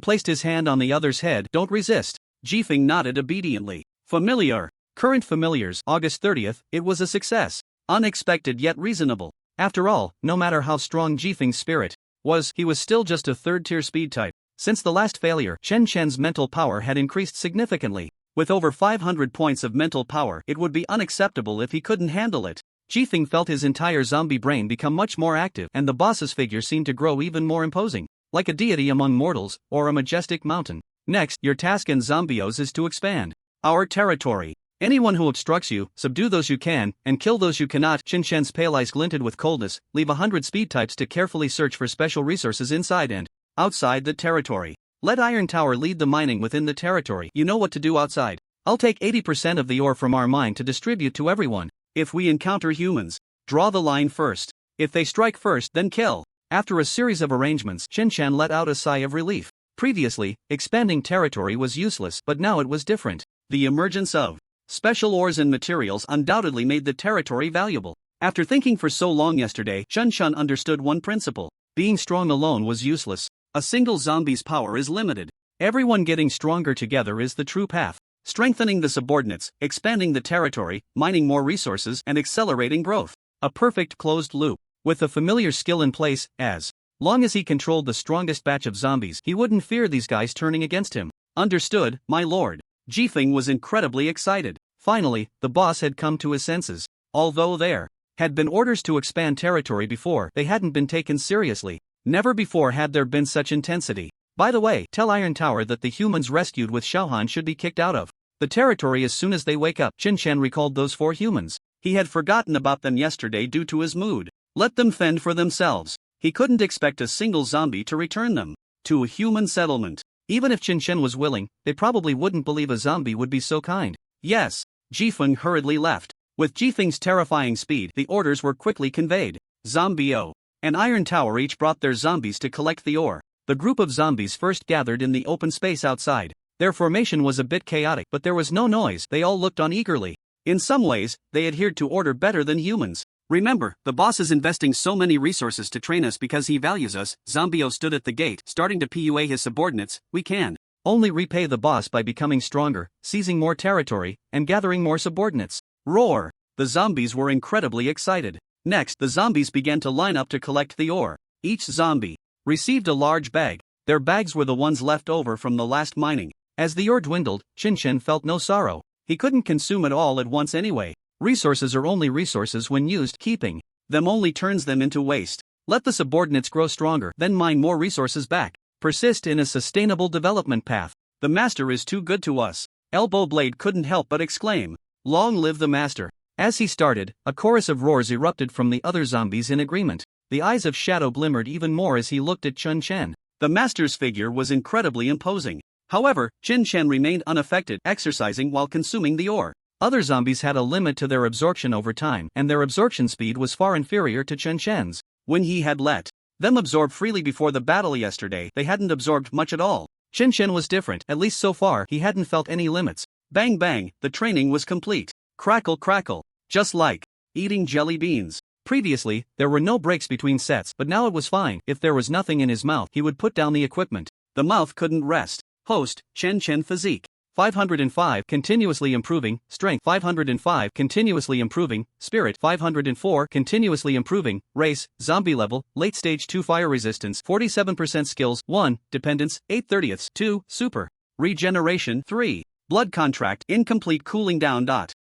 placed his hand on the other's head. Don't resist. Jifeng nodded obediently. Familiar. Current familiars. August 30th, it was a success. Unexpected yet reasonable. After all, no matter how strong Jifeng's spirit was, he was still just a third-tier speed type. Since the last failure, Chen Shen's mental power had increased significantly. With over 500 points of mental power, it would be unacceptable if he couldn't handle it. Jifeng felt his entire zombie brain become much more active, and the boss's figure seemed to grow even more imposing. Like a deity among mortals, or a majestic mountain. Next, your task in Zombios is to expand our territory. Anyone who obstructs you, subdue those you can, and kill those you cannot. Qin Shen's pale eyes glinted with coldness. Leave 100 speed types to carefully search for special resources inside and outside the territory. Let Iron Tower lead the mining within the territory. You know what to do outside. I'll take 80% of the ore from our mine to distribute to everyone. If we encounter humans, draw the line first. If they strike first, then kill. After a series of arrangements, Qin Shen let out a sigh of relief. Previously, expanding territory was useless, but now it was different. The emergence of special ores and materials undoubtedly made the territory valuable. After thinking for so long yesterday, Qin Shen understood one principle. Being strong alone was useless. A single zombie's power is limited. Everyone getting stronger together is the true path. Strengthening the subordinates, expanding the territory, mining more resources, and accelerating growth. A perfect closed loop. With a familiar skill in place, as long as he controlled the strongest batch of zombies, he wouldn't fear these guys turning against him. Understood, my lord. Jifeng was incredibly excited. Finally, the boss had come to his senses. Although there had been orders to expand territory before, they hadn't been taken seriously. Never before had there been such intensity. By the way, tell Iron Tower that the humans rescued with Xiaohan should be kicked out of the territory as soon as they wake up. Qin Shen recalled those 4 humans. He had forgotten about them yesterday due to his mood. Let them fend for themselves. He couldn't expect a single zombie to return them to a human settlement. Even if Qin Shen was willing, they probably wouldn't believe a zombie would be so kind. Yes. Jifeng hurriedly left. With Jifeng's terrifying speed, the orders were quickly conveyed. Zombie-O and Iron Tower each brought their zombies to collect the ore. The group of zombies first gathered in the open space outside. Their formation was a bit chaotic, but there was no noise. They all looked on eagerly. In some ways, they adhered to order better than humans. Remember, the boss is investing so many resources to train us because he values us. Zombie-O stood at the gate, starting to PUA his subordinates. We can only repay the boss by becoming stronger, seizing more territory, and gathering more subordinates. Roar! The zombies were incredibly excited. Next, the zombies began to line up to collect the ore. Each zombie received a large bag. Their bags were the ones left over from the last mining. As the ore dwindled, Qin Shen felt no sorrow. He couldn't consume it all at once anyway. Resources are only resources when used. Keeping them only turns them into waste. Let the subordinates grow stronger, then mine more resources back. Persist in a sustainable development path. The master is too good to us. Elbow Blade couldn't help but exclaim. Long live the master. As he started, a chorus of roars erupted from the other zombies in agreement. The eyes of Shadow glimmered even more as he looked at Qin Shen. The master's figure was incredibly imposing. However, Qin Shen remained unaffected, exercising while consuming the ore. Other zombies had a limit to their absorption over time, and their absorption speed was far inferior to Qin Shen's. When he had let them absorb freely before the battle yesterday, they hadn't absorbed much at all. Qin Shen was different, at least so far. He hadn't felt any limits. Bang bang, the training was complete. Crackle crackle. Just like eating jelly beans. Previously, there were no breaks between sets, but now it was fine. If there was nothing in his mouth, he would put down the equipment. The mouth couldn't rest. Host, Chen Physique. 505 continuously improving, strength 505 continuously improving, spirit 504 continuously improving, race, zombie level, late stage 2 fire resistance 47% skills 1, dependence 8/30, 2, super, regeneration 3, blood contract incomplete cooling down.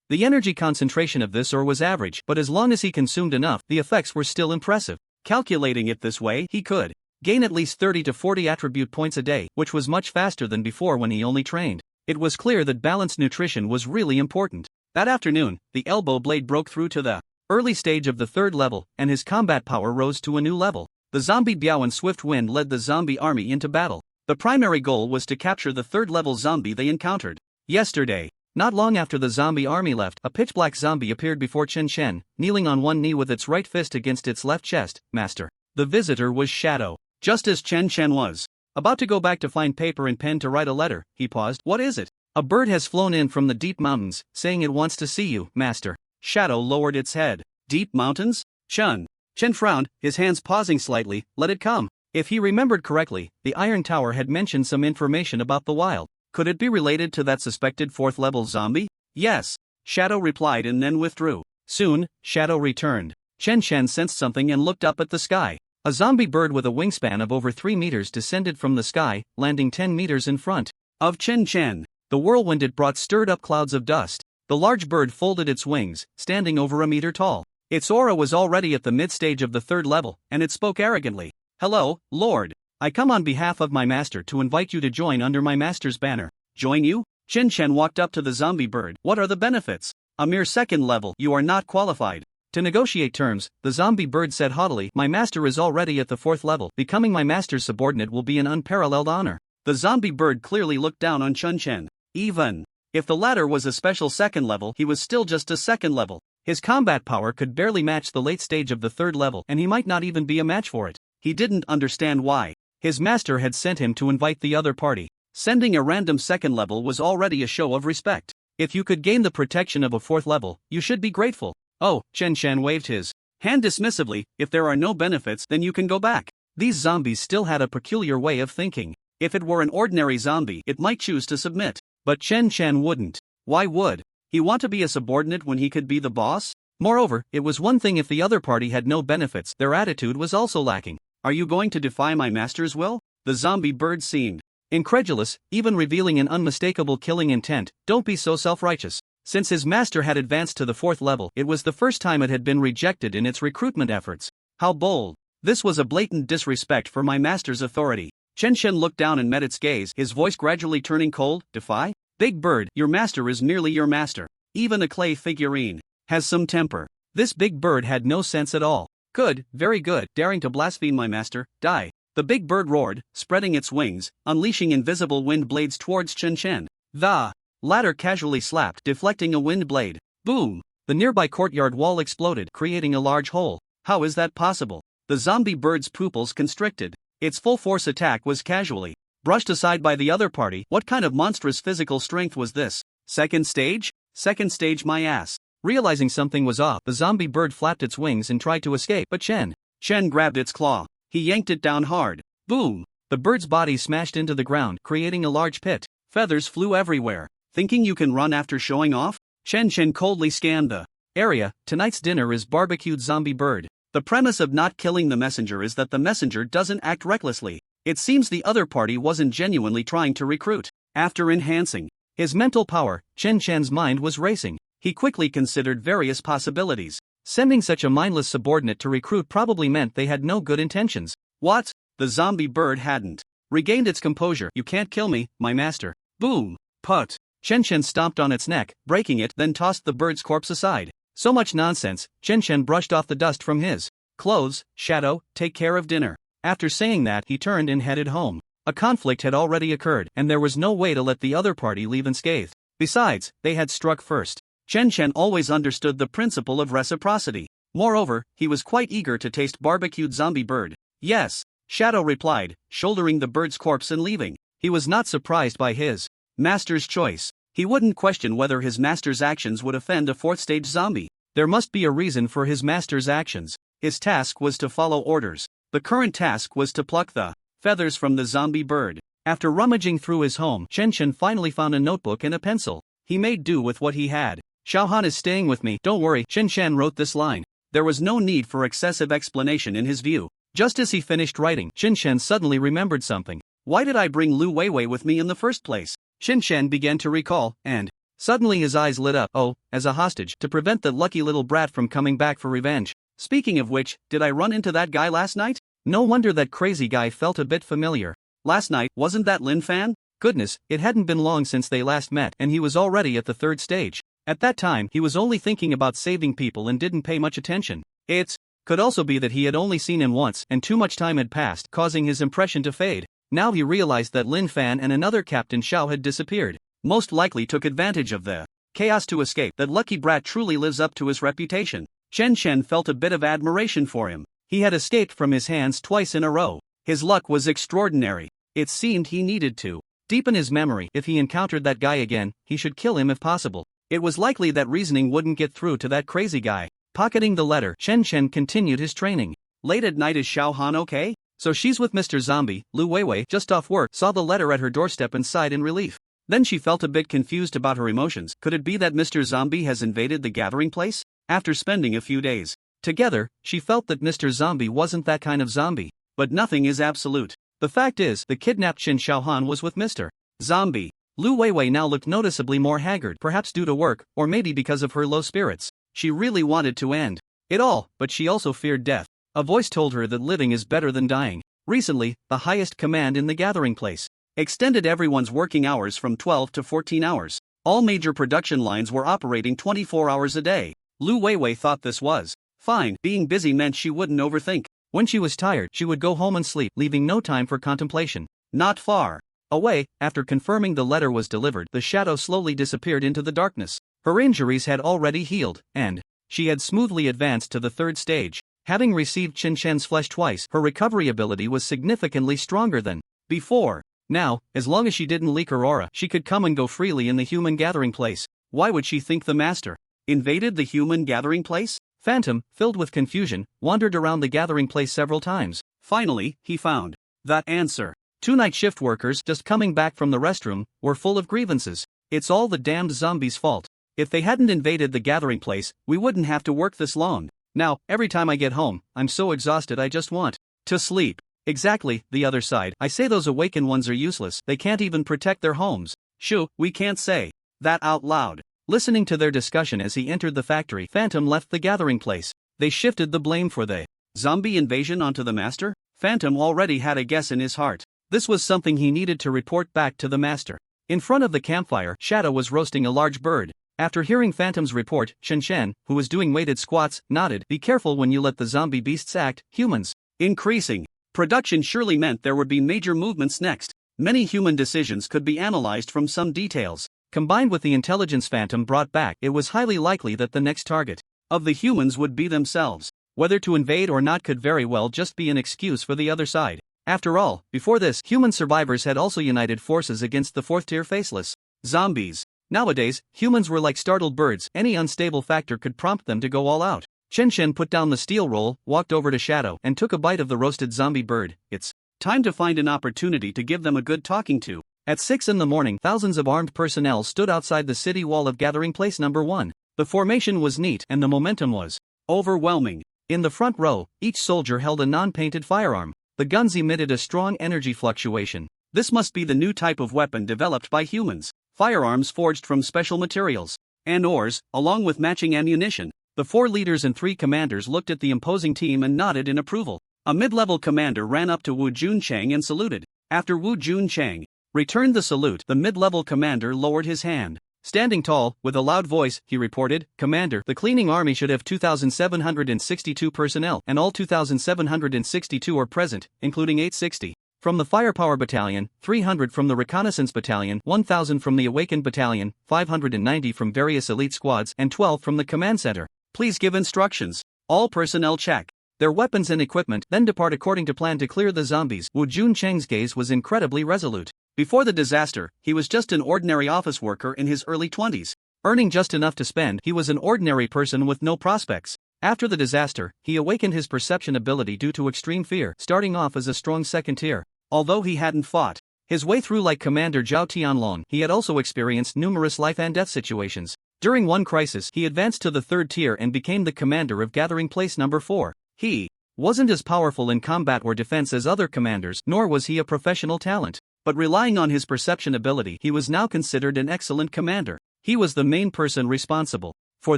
The energy concentration of this ore was average, but as long as he consumed enough, the effects were still impressive. Calculating it this way, he could gain at least 30 to 40 attribute points a day, which was much faster than before when he only trained. It was clear that balanced nutrition was really important. That afternoon, the elbow blade broke through to the early stage of the 3rd level, and his combat power rose to a new level. The zombie Biao and Swift Wind led the zombie army into battle. The primary goal was to capture the 3rd level zombie they encountered yesterday. Not long after the zombie army left, a pitch-black zombie appeared before Qin Shen, kneeling on one knee with its right fist against its left chest. Master. The visitor was Shadow. Just as Qin Shen was about to go back to find paper and pen to write a letter, he paused. What is it? A bird has flown in from the deep mountains, saying it wants to see you, master. Shadow lowered its head. Deep mountains? Chen frowned, his hands pausing slightly. Let it come. If he remembered correctly, the Iron Tower had mentioned some information about the wild. Could it be related to that suspected 4th level zombie? Yes. Shadow replied and then withdrew. Soon, Shadow returned. Qin Shen sensed something and looked up at the sky. A zombie bird with a wingspan of over 3 meters descended from the sky, landing 10 meters in front of Qin Shen. The whirlwind it brought stirred up clouds of dust. The large bird folded its wings, standing over a meter tall. Its aura was already at the mid-stage of the 3rd level, and it spoke arrogantly. Hello, Lord. I come on behalf of my master to invite you to join under my master's banner. Join you? Chen Chen walked up to the zombie bird. What are the benefits? A mere second level. You are not qualified to negotiate terms, the zombie bird said haughtily. My master is already at the 4th level. Becoming my master's subordinate will be an unparalleled honor. The zombie bird clearly looked down on Chen Chen. Even if the latter was a special 2nd level, he was still just a 2nd level. His combat power could barely match the late stage of the 3rd level, and he might not even be a match for it. He didn't understand why his master had sent him to invite the other party. Sending a random 2nd level was already a show of respect. If you could gain the protection of a 4th level, you should be grateful. Oh, Chen Chen waved his hand dismissively. If there are no benefits, then you can go back. These zombies still had a peculiar way of thinking. If it were an ordinary zombie, it might choose to submit. But Chen Chen wouldn't. Why would he want to be a subordinate when he could be the boss? Moreover, it was one thing if the other party had no benefits, their attitude was also lacking. Are you going to defy my master's will? The zombie bird seemed incredulous, even revealing an unmistakable killing intent. Don't be so self-righteous. Since his master had advanced to the 4th level, it was the first time it had been rejected in its recruitment efforts. How bold. This was a blatant disrespect for my master's authority. Chen Chen looked down and met its gaze, his voice gradually turning cold. Defy? Big bird, your master is merely your master. Even a clay figurine has some temper. This big bird had no sense at all. Good, very good, daring to blaspheme my master, die. The big bird roared, spreading its wings, unleashing invisible wind blades towards Chen Chen. The latter casually slapped, deflecting a wind blade. Boom! The nearby courtyard wall exploded, creating a large hole. How is that possible? The zombie bird's pupils constricted. Its full force attack was casually brushed aside by the other party. What kind of monstrous physical strength was this? Second stage? Second stage my ass. Realizing something was off, the zombie bird flapped its wings and tried to escape, but Chen grabbed its claw. He yanked it down hard. Boom! The bird's body smashed into the ground, creating a large pit. Feathers flew everywhere. Thinking you can run after showing off? Chen coldly scanned the area. Tonight's dinner is barbecued zombie bird. The premise of not killing the messenger is that the messenger doesn't act recklessly. It seems the other party wasn't genuinely trying to recruit. After enhancing his mental power, Chen Chen's mind was racing. He quickly considered various possibilities. Sending such a mindless subordinate to recruit probably meant they had no good intentions. What? The zombie bird hadn't regained its composure. You can't kill me, my master. Boom! Put! Chen stomped on its neck, breaking it, then tossed the bird's corpse aside. So much nonsense. Chen brushed off the dust from his clothes. Shadow, take care of dinner. After saying that, he turned and headed home. A conflict had already occurred, and there was no way to let the other party leave unscathed. Besides, they had struck first. Chen always understood the principle of reciprocity. Moreover, he was quite eager to taste barbecued zombie bird. Yes, Shadow replied, shouldering the bird's corpse and leaving. He was not surprised by his master's choice. He wouldn't question whether his master's actions would offend a 4th stage zombie. There must be a reason for his master's actions. His task was to follow orders. The current task was to pluck the feathers from the zombie bird. After rummaging through his home, Chen finally found a notebook and a pencil. He made do with what he had. Xiaohan is staying with me. Don't worry. Chen wrote this line. There was no need for excessive explanation in his view. Just as he finished writing, Chen suddenly remembered something. Why did I bring Lu Weiwei with me in the first place? Chen began to recall, and suddenly his eyes lit up. Oh, as a hostage, to prevent the lucky little brat from coming back for revenge. Speaking of which, did I run into that guy last night? No wonder that crazy guy felt a bit familiar. Last night, wasn't that Lin Fan? Goodness, it hadn't been long since they last met, and he was already at the 3rd stage. At that time, he was only thinking about saving people and didn't pay much attention. It could also be that he had only seen him once, and too much time had passed, causing his impression to fade. Now he realized that Lin Fan and another Captain Xiao had disappeared. Most likely took advantage of the chaos to escape. That lucky brat truly lives up to his reputation. Chen felt a bit of admiration for him. He had escaped from his hands twice in a row. His luck was extraordinary. It seemed he needed to deepen his memory. If he encountered that guy again, he should kill him if possible. It was likely that reasoning wouldn't get through to that crazy guy. Pocketing the letter, Chen continued his training. Late at night, is Xiaohan okay? So she's with Mr. Zombie. Lu Weiwei, just off work, saw the letter at her doorstep and sighed in relief. Then she felt a bit confused about her emotions. Could it be that Mr. Zombie has invaded the gathering place? After spending a few days together, she felt that Mr. Zombie wasn't that kind of zombie. But nothing is absolute. The fact is, the kidnapped Qin Xiaohan was with Mr. Zombie. Lu Weiwei now looked noticeably more haggard, perhaps due to work, or maybe because of her low spirits. She really wanted to end it all, but she also feared death. A voice told her that living is better than dying. Recently, the highest command in the gathering place extended everyone's working hours from 12 to 14 hours. All major production lines were operating 24 hours a day. Lu Weiwei thought this was fine. Being busy meant she wouldn't overthink. When she was tired, she would go home and sleep, leaving no time for contemplation. Not far away, after confirming the letter was delivered, the shadow slowly disappeared into the darkness. Her injuries had already healed, and she had smoothly advanced to the third stage. Having received Chen Shen's flesh twice, her recovery ability was significantly stronger than before. Now, as long as she didn't leak her aura, she could come and go freely in the human gathering place. Why would she think the master invaded the human gathering place? Phantom, filled with confusion, wandered around the gathering place several times. Finally, he found that answer. 2 night shift workers, just coming back from the restroom, were full of grievances. It's all the damned zombies' fault. If they hadn't invaded the gathering place, we wouldn't have to work this long. Now, every time I get home, I'm so exhausted I just want to sleep. Exactly, the other side. I say those awakened ones are useless, they can't even protect their homes. Shoo, we can't say that out loud. Listening to their discussion as he entered the factory, Phantom left the gathering place. They shifted the blame for the zombie invasion onto the master? Phantom already had a guess in his heart. This was something he needed to report back to the master. In front of the campfire, Shadow was roasting a large bird. After hearing Phantom's report, Chen Shen, who was doing weighted squats, nodded. Be careful when you let the zombie beasts act. Humans increasing production surely meant there would be major movements next. Many human decisions could be analyzed from some details. Combined with the intelligence Phantom brought back, it was highly likely that the next target of the humans would be themselves. Whether to invade or not could very well just be an excuse for the other side. After all, before this, human survivors had also united forces against the fourth-tier faceless zombies. Nowadays, humans were like startled birds. Any unstable factor could prompt them to go all out. Chen Shen put down the steel roll, walked over to Shadow, and took a bite of the roasted zombie bird. It's time to find an opportunity to give them a good talking to. At 6 in the morning, thousands of armed personnel stood outside the city wall of Gathering Place Number 1. The formation was neat, and the momentum was overwhelming. In the front row, each soldier held a non-painted firearm. The guns emitted a strong energy fluctuation. This must be the new type of weapon developed by humans. Firearms forged from special materials and ores, along with matching ammunition. The 4 leaders and 3 commanders looked at the imposing team and nodded in approval. A mid-level commander ran up to Wu Junchang and saluted. After Wu Junchang returned the salute, the mid-level commander lowered his hand. Standing tall, with a loud voice, he reported, Commander, the cleaning army should have 2,762 personnel, and all 2,762 are present, including 860. From the Firepower Battalion, 300 from the Reconnaissance Battalion, 1,000 from the Awakened Battalion, 590 from various elite squads, and 12 from the Command Center. Please give instructions. All personnel check their weapons and equipment, then depart according to plan to clear the zombies. Wu Junchang's gaze was incredibly resolute. Before the disaster, he was just an ordinary office worker in his early 20s. Earning just enough to spend, he was an ordinary person with no prospects. After the disaster, he awakened his perception ability due to extreme fear, starting off as a strong second tier. Although he hadn't fought his way through like Commander Zhao Tianlong, he had also experienced numerous life and death situations. During one crisis, he advanced to the third tier and became the commander of Gathering Place Number 4. He wasn't as powerful in combat or defense as other commanders, nor was he a professional talent. But relying on his perception ability, he was now considered an excellent commander. He was the main person responsible for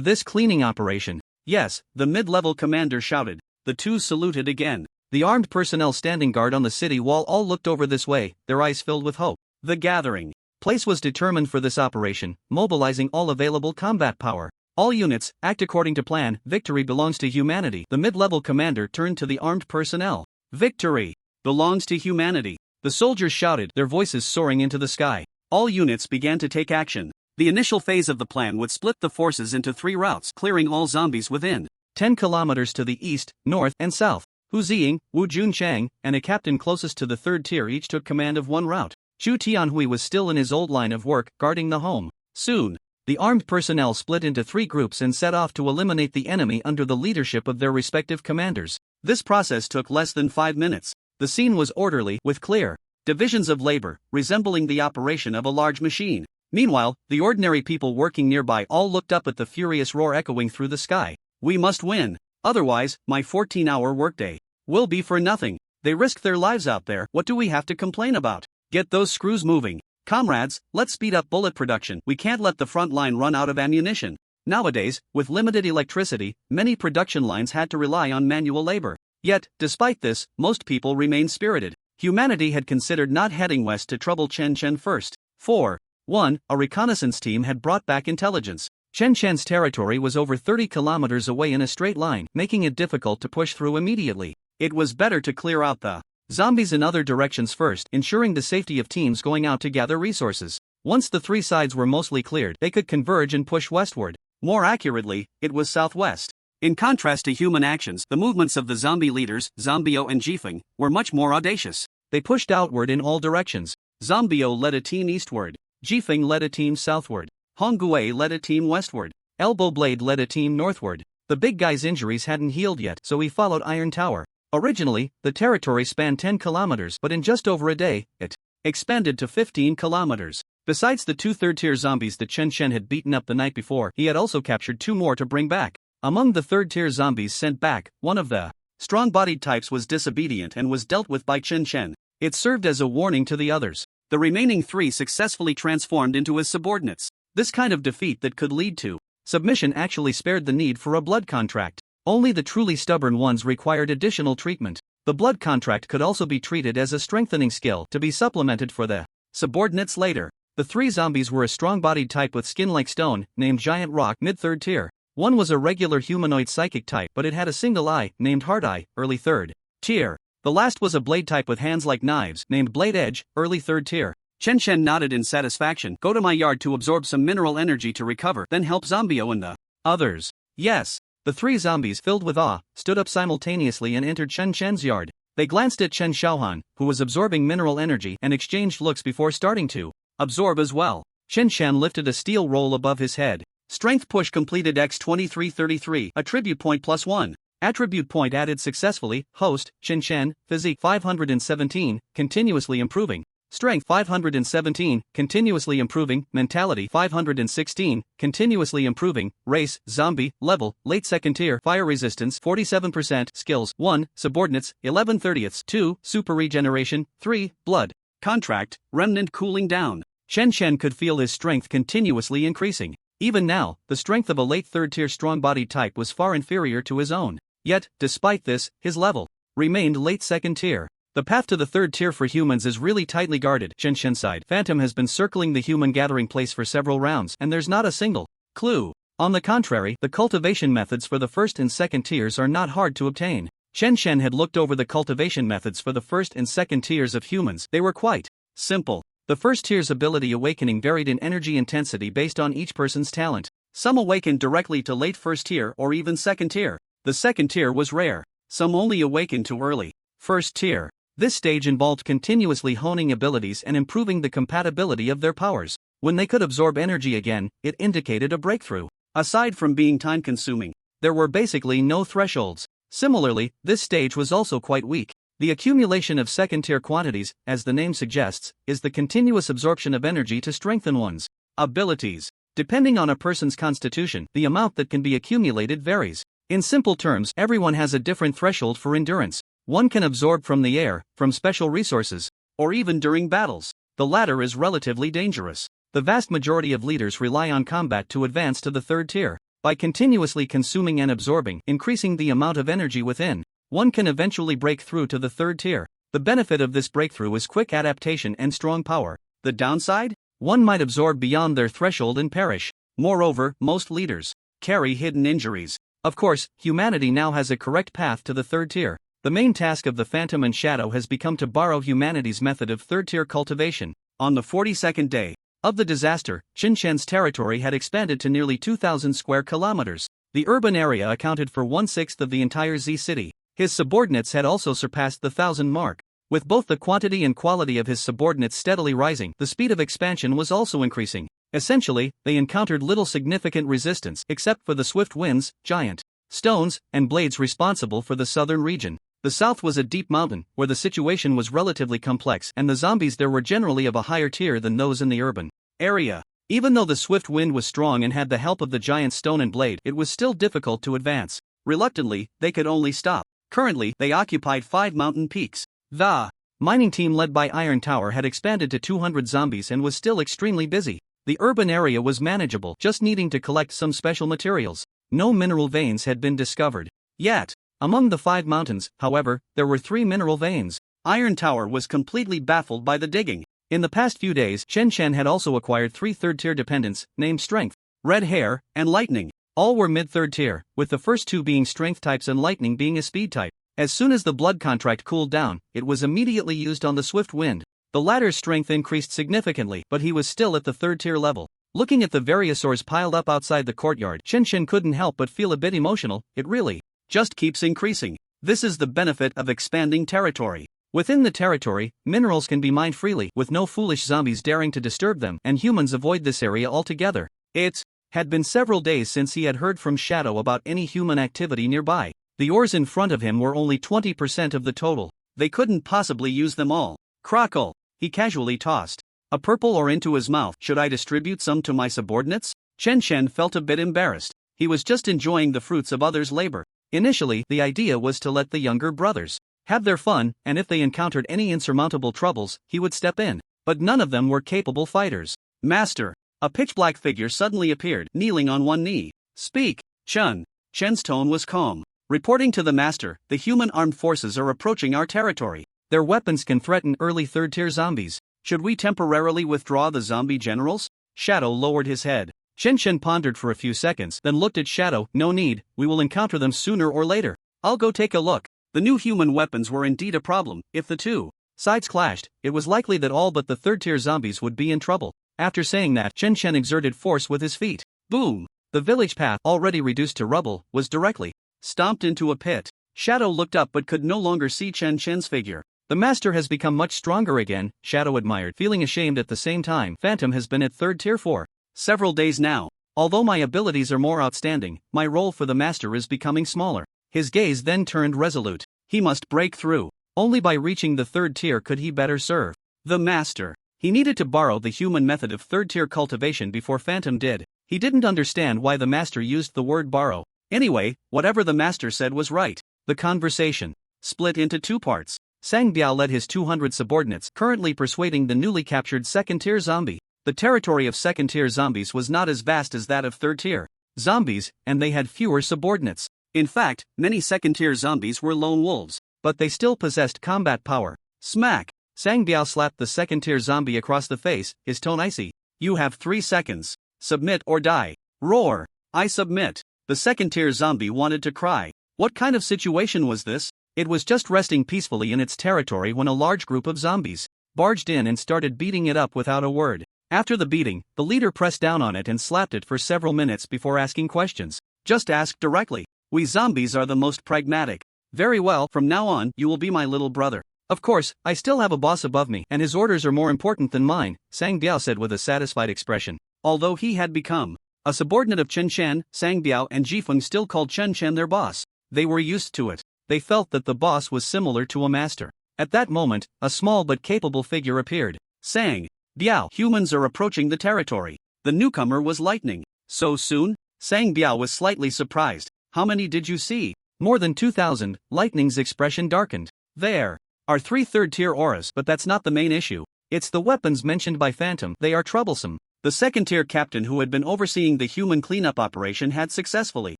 this cleaning operation. Yes, the mid-level commander shouted. The 2 saluted again. The armed personnel standing guard on the city wall all looked over this way, their eyes filled with hope. The gathering place was determined for this operation, mobilizing all available combat power. All units, act according to plan. Victory belongs to humanity. The mid-level commander turned to the armed personnel. Victory belongs to humanity. The soldiers shouted, their voices soaring into the sky. All units began to take action. The initial phase of the plan would split the forces into 3 routes, clearing all zombies within 10 kilometers to the east, north, and south. Hu Ziying, Wu Junchang, and a captain closest to the third tier each took command of one route. Zhu Tianhui was still in his old line of work, guarding the home. Soon, the armed personnel split into 3 groups and set off to eliminate the enemy under the leadership of their respective commanders. This process took less than 5 minutes. The scene was orderly, with clear divisions of labor, resembling the operation of a large machine. Meanwhile, the ordinary people working nearby all looked up at the furious roar echoing through the sky. We must win. Otherwise, my 14-hour workday will be for nothing. They risk their lives out there. What do we have to complain about? Get those screws moving. Comrades, let's speed up bullet production. We can't let the front line run out of ammunition. Nowadays, with limited electricity, many production lines had to rely on manual labor. Yet, despite this, most people remained spirited. humanity had considered not heading west to trouble Chen Chen first. 4. 1. A reconnaissance team had brought back intelligence. Chen Chen's territory was over 30 kilometers away in a straight line, making it difficult to push through immediately. It was better to clear out the zombies in other directions first, ensuring the safety of teams going out to gather resources. Once the three sides were mostly cleared, they could converge and push westward. More accurately, it was southwest. In contrast to human actions, the movements of the zombie leaders, Zombio and Jifeng, were much more audacious. They pushed outward in all directions. Zombio led a team eastward. Jifeng led a team southward. Hongguei led a team westward. Elbow Blade led a team northward. The big guy's injuries hadn't healed yet, so he followed Iron Tower. Originally, the territory spanned 10 kilometers, but in just over a day, it expanded to 15 kilometers. Besides the two third-tier zombies that Chen Chen had beaten up the night before, he had also captured 2 more to bring back. Among the third-tier zombies sent back, one of the strong-bodied types was disobedient and was dealt with by Chen Chen. It served as a warning to the others. The remaining 3 successfully transformed into his subordinates. This kind of defeat that could lead to submission actually spared the need for a blood contract. Only the truly stubborn ones required additional treatment. The blood contract could also be treated as a strengthening skill to be supplemented for the subordinates later. The 3 zombies were a strong-bodied type with skin like stone, named Giant Rock, mid-third tier. One was a regular humanoid psychic type, but it had a single eye, named Heart Eye, early third tier. The last was a blade type with hands like knives, named Blade Edge, early third tier. Chen Chen nodded in satisfaction. Go to my yard to absorb some mineral energy to recover, then help Zombio and the others. Yes. The 3 zombies, filled with awe, stood up simultaneously and entered Chen Chen's yard. They glanced at Chen Xiaohan, who was absorbing mineral energy, and exchanged looks before starting to absorb as well. Chen Chen lifted a steel roll above his head. Strength push completed x 2333, attribute point +1. Attribute point added successfully. Host, Chen Chen, physique 517, continuously improving. Strength 517, continuously improving. Mentality 516, continuously improving. Race, zombie. Level, late second tier. Fire resistance 47%. Skills 1, subordinates 11/30. 2, super regeneration. 3, blood contract, remnant cooling down. Chen Chen could feel his strength continuously increasing. Even now, the strength of a late third-tier strong-bodied type was far inferior to his own. Yet, despite this, his level remained late second tier. The path to the third tier for humans is really tightly guarded. Chen Chen sighed. Phantom has been circling the human gathering place for several rounds, and there's not a single clue. On the contrary, the cultivation methods for the first and second tiers are not hard to obtain. Chen Chen had looked over the cultivation methods for the first and second tiers of humans. They were quite simple. The first tier's ability awakening varied in energy intensity based on each person's talent. Some awakened directly to late first tier or even second tier. The second tier was rare. Some only awakened to early first tier. This stage involved continuously honing abilities and improving the compatibility of their powers. When they could absorb energy again, it indicated a breakthrough. Aside from being time-consuming, there were basically no thresholds. Similarly, this stage was also quite weak. The accumulation of second-tier quantities, as the name suggests, is the continuous absorption of energy to strengthen one's abilities. Depending on a person's constitution, the amount that can be accumulated varies. In simple terms, everyone has a different threshold for endurance. One can absorb from the air, from special resources, or even during battles. The latter is relatively dangerous. The vast majority of leaders rely on combat to advance to the third tier. By continuously consuming and absorbing, increasing the amount of energy within, one can eventually break through to the third tier. The benefit of this breakthrough is quick adaptation and strong power. The downside? One might absorb beyond their threshold and perish. Moreover, most leaders carry hidden injuries. Of course, humanity now has a correct path to the third tier. The main task of the Phantom and Shadow has become to borrow humanity's method of third-tier cultivation. On the 42nd day of the disaster, Chen Chen's territory had expanded to nearly 2,000 square kilometers. The urban area accounted for 1/6 of the entire Z city. His subordinates had also surpassed the 1,000 mark. With both the quantity and quality of his subordinates steadily rising, the speed of expansion was also increasing. Essentially, they encountered little significant resistance except for the swift winds, giant stones, and blades responsible for the southern region. The south was a deep mountain, where the situation was relatively complex, and the zombies there were generally of a higher tier than those in the urban area. Even though the swift wind was strong and had the help of the giant stone and blade, it was still difficult to advance. Reluctantly, they could only stop. Currently, they occupied 5 mountain peaks. The mining team led by Iron Tower had expanded to 200 zombies and was still extremely busy. The urban area was manageable, just needing to collect some special materials. No mineral veins had been discovered yet. Among the 5 mountains, however, there were 3 mineral veins. Iron Tower was completely baffled by the digging. In the past few days, Chen Chen had also acquired 3 third-tier dependents, named Strength, Red Hair, and Lightning. All were mid-third tier, with the first 2 being strength types and lightning being a speed type. As soon as the blood contract cooled down, it was immediately used on the swift wind. The latter's strength increased significantly, but he was still at the third-tier level. Looking at the variosaurs piled up outside the courtyard, Chen Chen couldn't help but feel a bit emotional. It really just keeps increasing. This is the benefit of expanding territory. Within the territory, minerals can be mined freely, with no foolish zombies daring to disturb them, and humans avoid this area altogether. It had been several days since he had heard from Shadow about any human activity nearby. The ores in front of him were only 20% of the total. They couldn't possibly use them all. Crackle! He casually tossed a purple ore into his mouth. Should I distribute some to my subordinates? Chen Chen felt a bit embarrassed. He was just enjoying the fruits of others' labor. Initially, the idea was to let the younger brothers have their fun, and if they encountered any insurmountable troubles, he would step in. But none of them were capable fighters. Master! A pitch-black figure suddenly appeared, kneeling on one knee. Speak, Chun. Chen's tone was calm. Reporting to the master, the human armed forces are approaching our territory. Their weapons can threaten early third-tier zombies. Should we temporarily withdraw the zombie generals? Shadow lowered his head. Chen Chen pondered for a few seconds, then looked at Shadow. No need, we will encounter them sooner or later. I'll go take a look. The new human weapons were indeed a problem. If the two sides clashed, it was likely that all but the third-tier zombies would be in trouble. After saying that, Chen Chen exerted force with his feet. Boom! The village path, already reduced to rubble, was directly stomped into a pit. Shadow looked up but could no longer see Chen Chen's figure. The master has become much stronger again, Shadow admired, feeling ashamed at the same time. Phantom has been at third tier for several days now. Although my abilities are more outstanding, my role for the master is becoming smaller. His gaze then turned resolute. He must break through. Only by reaching the third tier could he better serve the master. He needed to borrow the human method of third-tier cultivation before Phantom did. He didn't understand why the master used the word borrow. Anyway, whatever the master said was right. The conversation split into 2 parts. Sang Biao led his 200 subordinates, currently persuading the newly captured second-tier zombie. The territory of second-tier zombies was not as vast as that of third-tier zombies, and they had fewer subordinates. In fact, many second-tier zombies were lone wolves, but they still possessed combat power. Smack! Sang Biao slapped the second-tier zombie across the face, his tone icy. You have 3 seconds. Submit or die. Roar! I submit. The second-tier zombie wanted to cry. What kind of situation was this? It was just resting peacefully in its territory when a large group of zombies barged in and started beating it up without a word. After the beating, the leader pressed down on it and slapped it for several minutes before asking questions. Just ask directly. We zombies are the most pragmatic. Very well, from now on, you will be my little brother. Of course, I still have a boss above me, and his orders are more important than mine, Sang Biao said with a satisfied expression. Although he had become a subordinate of Chen Chen, Sang Biao and Jifeng still called Chen Chen their boss. They were used to it. They felt that the boss was similar to a master. At that moment, a small but capable figure appeared. Sang Biao, humans are approaching the territory. The newcomer was Lightning. So soon? Sang Biao was slightly surprised. How many did you see? More than 2,000, Lightning's expression darkened. There are 3 third-tier auras, but that's not the main issue. It's the weapons mentioned by Phantom. They are troublesome. The second-tier captain who had been overseeing the human cleanup operation had successfully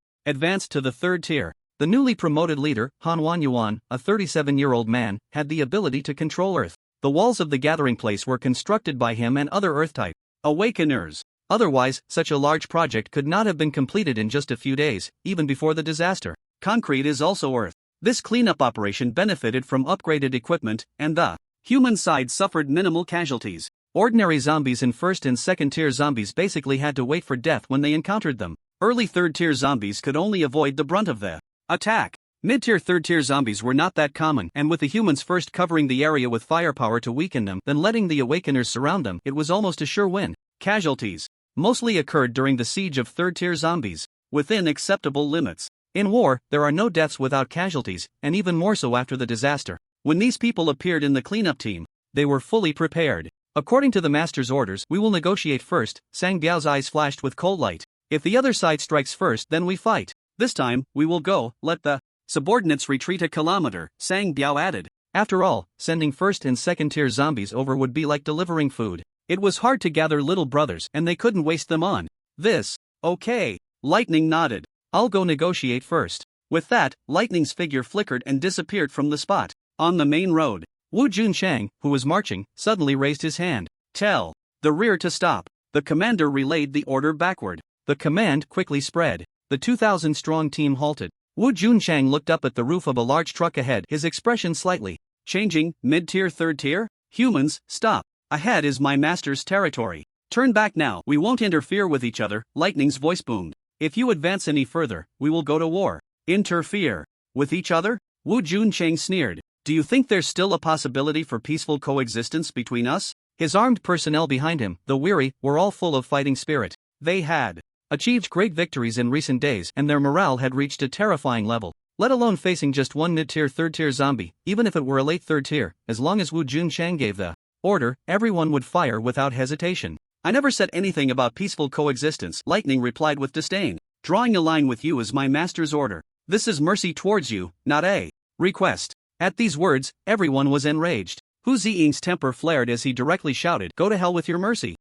advanced to the third tier. The newly promoted leader, Han Yuan, a 37-year-old man, had the ability to control Earth. The walls of the gathering place were constructed by him and other Earth-type awakeners. Otherwise, such a large project could not have been completed in just a few days, even before the disaster. Concrete is also Earth. This cleanup operation benefited from upgraded equipment, and the human side suffered minimal casualties. Ordinary zombies and first and second tier zombies basically had to wait for death when they encountered them. Early third tier zombies could only avoid the brunt of the attack. Mid-tier third-tier zombies were not that common, and with the humans first covering the area with firepower to weaken them, then letting the awakeners surround them, it was almost a sure win. Casualties mostly occurred during the siege of third-tier zombies, within acceptable limits. In war, there are no deaths without casualties, and even more so after the disaster. When these people appeared in the cleanup team, they were fully prepared. According to the master's orders, we will negotiate first. Sang Biao's eyes flashed with cold light. If the other side strikes first, then we fight. This time, we will go, let the subordinates retreat a kilometer, Sang Biao added. After all, sending first and second tier zombies over would be like delivering food. It was hard to gather little brothers, and they couldn't waste them on this. Okay. Lightning nodded. I'll go negotiate first. With that, Lightning's figure flickered and disappeared from the spot. On the main road, Wu Junchang, who was marching, suddenly raised his hand. Tell the rear to stop. The commander relayed the order backward. The command quickly spread. The 2,000-strong team halted. Wu Junchang looked up at the roof of a large truck ahead, his expression slightly changing. Mid-tier, third tier? Humans, stop. Ahead is my master's territory. Turn back now. We won't interfere with each other, Lightning's voice boomed. If you advance any further, we will go to war. Interfere? With each other? Wu Junchang sneered. Do you think there's still a possibility for peaceful coexistence between us? His armed personnel behind him, though weary, were all full of fighting spirit. They had achieved great victories in recent days and their morale had reached a terrifying level. Let alone facing just one mid-tier third-tier zombie, even if it were a late third tier, as long as Wu Junchang gave the order, everyone would fire without hesitation. I never said anything about peaceful coexistence, Lightning replied with disdain. Drawing a line with you is my master's order. This is mercy towards you, not a request. At these words, everyone was enraged. Hu Ziying's temper flared as he directly shouted, go to hell with your mercy.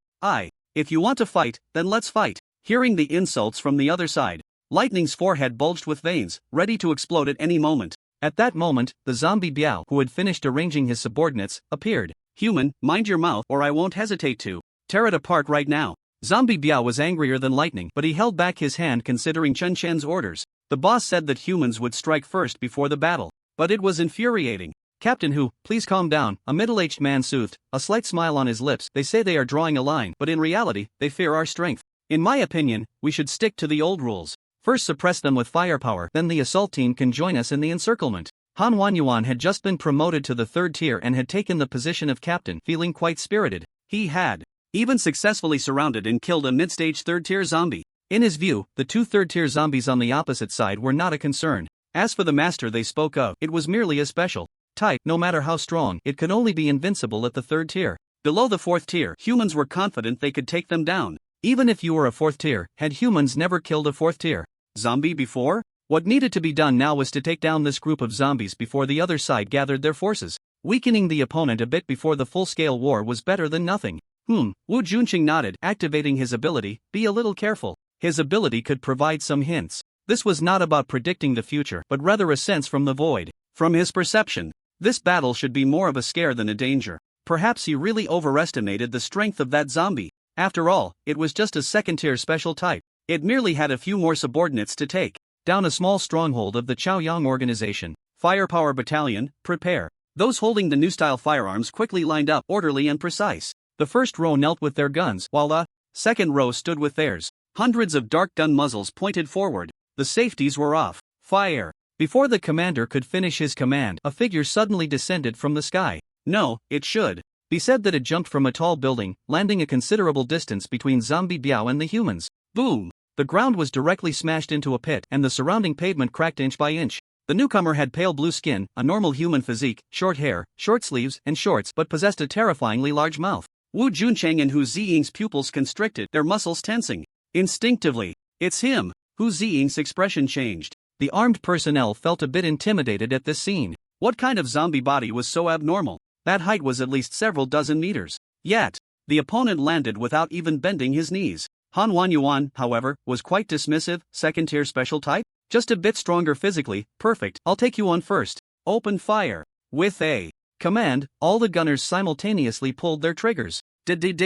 If you want to fight, then let's fight. Hearing the insults from the other side, Lightning's forehead bulged with veins, ready to explode at any moment. At that moment, the zombie Biao, who had finished arranging his subordinates, appeared. Human, mind your mouth or I won't hesitate to tear it apart right now. Zombie Biao was angrier than Lightning, but he held back his hand considering Chen Chen's orders. The boss said that humans would strike first before the battle. But it was infuriating. Captain Hu, please calm down, a middle-aged man soothed, a slight smile on his lips. They say they are drawing a line, but in reality, they fear our strength. In my opinion, we should stick to the old rules. First suppress them with firepower, then the assault team can join us in the encirclement. Han Wanyuan had just been promoted to the third tier and had taken the position of captain, feeling quite spirited. He had even successfully surrounded and killed a mid-stage third-tier zombie. In his view, the two third-tier zombies on the opposite side were not a concern. As for the master they spoke of, it was merely a special type. No matter how strong, it could only be invincible at the third tier. Below the fourth tier, humans were confident they could take them down. Even if you were a fourth tier, had humans never killed a fourth tier zombie before? What needed to be done now was to take down this group of zombies before the other side gathered their forces. Weakening the opponent a bit before the full-scale war was better than nothing. Wu Junqing nodded, activating his ability. Be a little careful. His ability could provide some hints. This was not about predicting the future, but rather a sense from the void. From his perception, this battle should be more of a scare than a danger. Perhaps he really overestimated the strength of that zombie. After all, it was just a second-tier special type. It merely had a few more subordinates to take down a small stronghold of the Chaoyang organization. Firepower Battalion, prepare. Those holding the new-style firearms quickly lined up, orderly and precise. The first row knelt with their guns, while the second row stood with theirs. Hundreds of dark gun muzzles pointed forward. The safeties were off. Fire. Before the commander could finish his command, a figure suddenly descended from the sky. No, it should be said that it jumped from a tall building, landing a considerable distance between Zombie Biao and the humans. Boom! The ground was directly smashed into a pit, and the surrounding pavement cracked inch by inch. The newcomer had pale blue skin, a normal human physique, short hair, short sleeves, and shorts, but possessed a terrifyingly large mouth. Wu Juncheng and Hu Ziying's pupils constricted, their muscles tensing. Instinctively, it's him. Hu Ziying's expression changed. The armed personnel felt a bit intimidated at this scene. What kind of zombie body was so abnormal? That height was at least several dozen meters. Yet, the opponent landed without even bending his knees. Han Wanyuan, however, was quite dismissive. Second-tier special type? Just a bit stronger physically. Perfect, I'll take you on first. Open fire. With a command, all the gunners simultaneously pulled their triggers.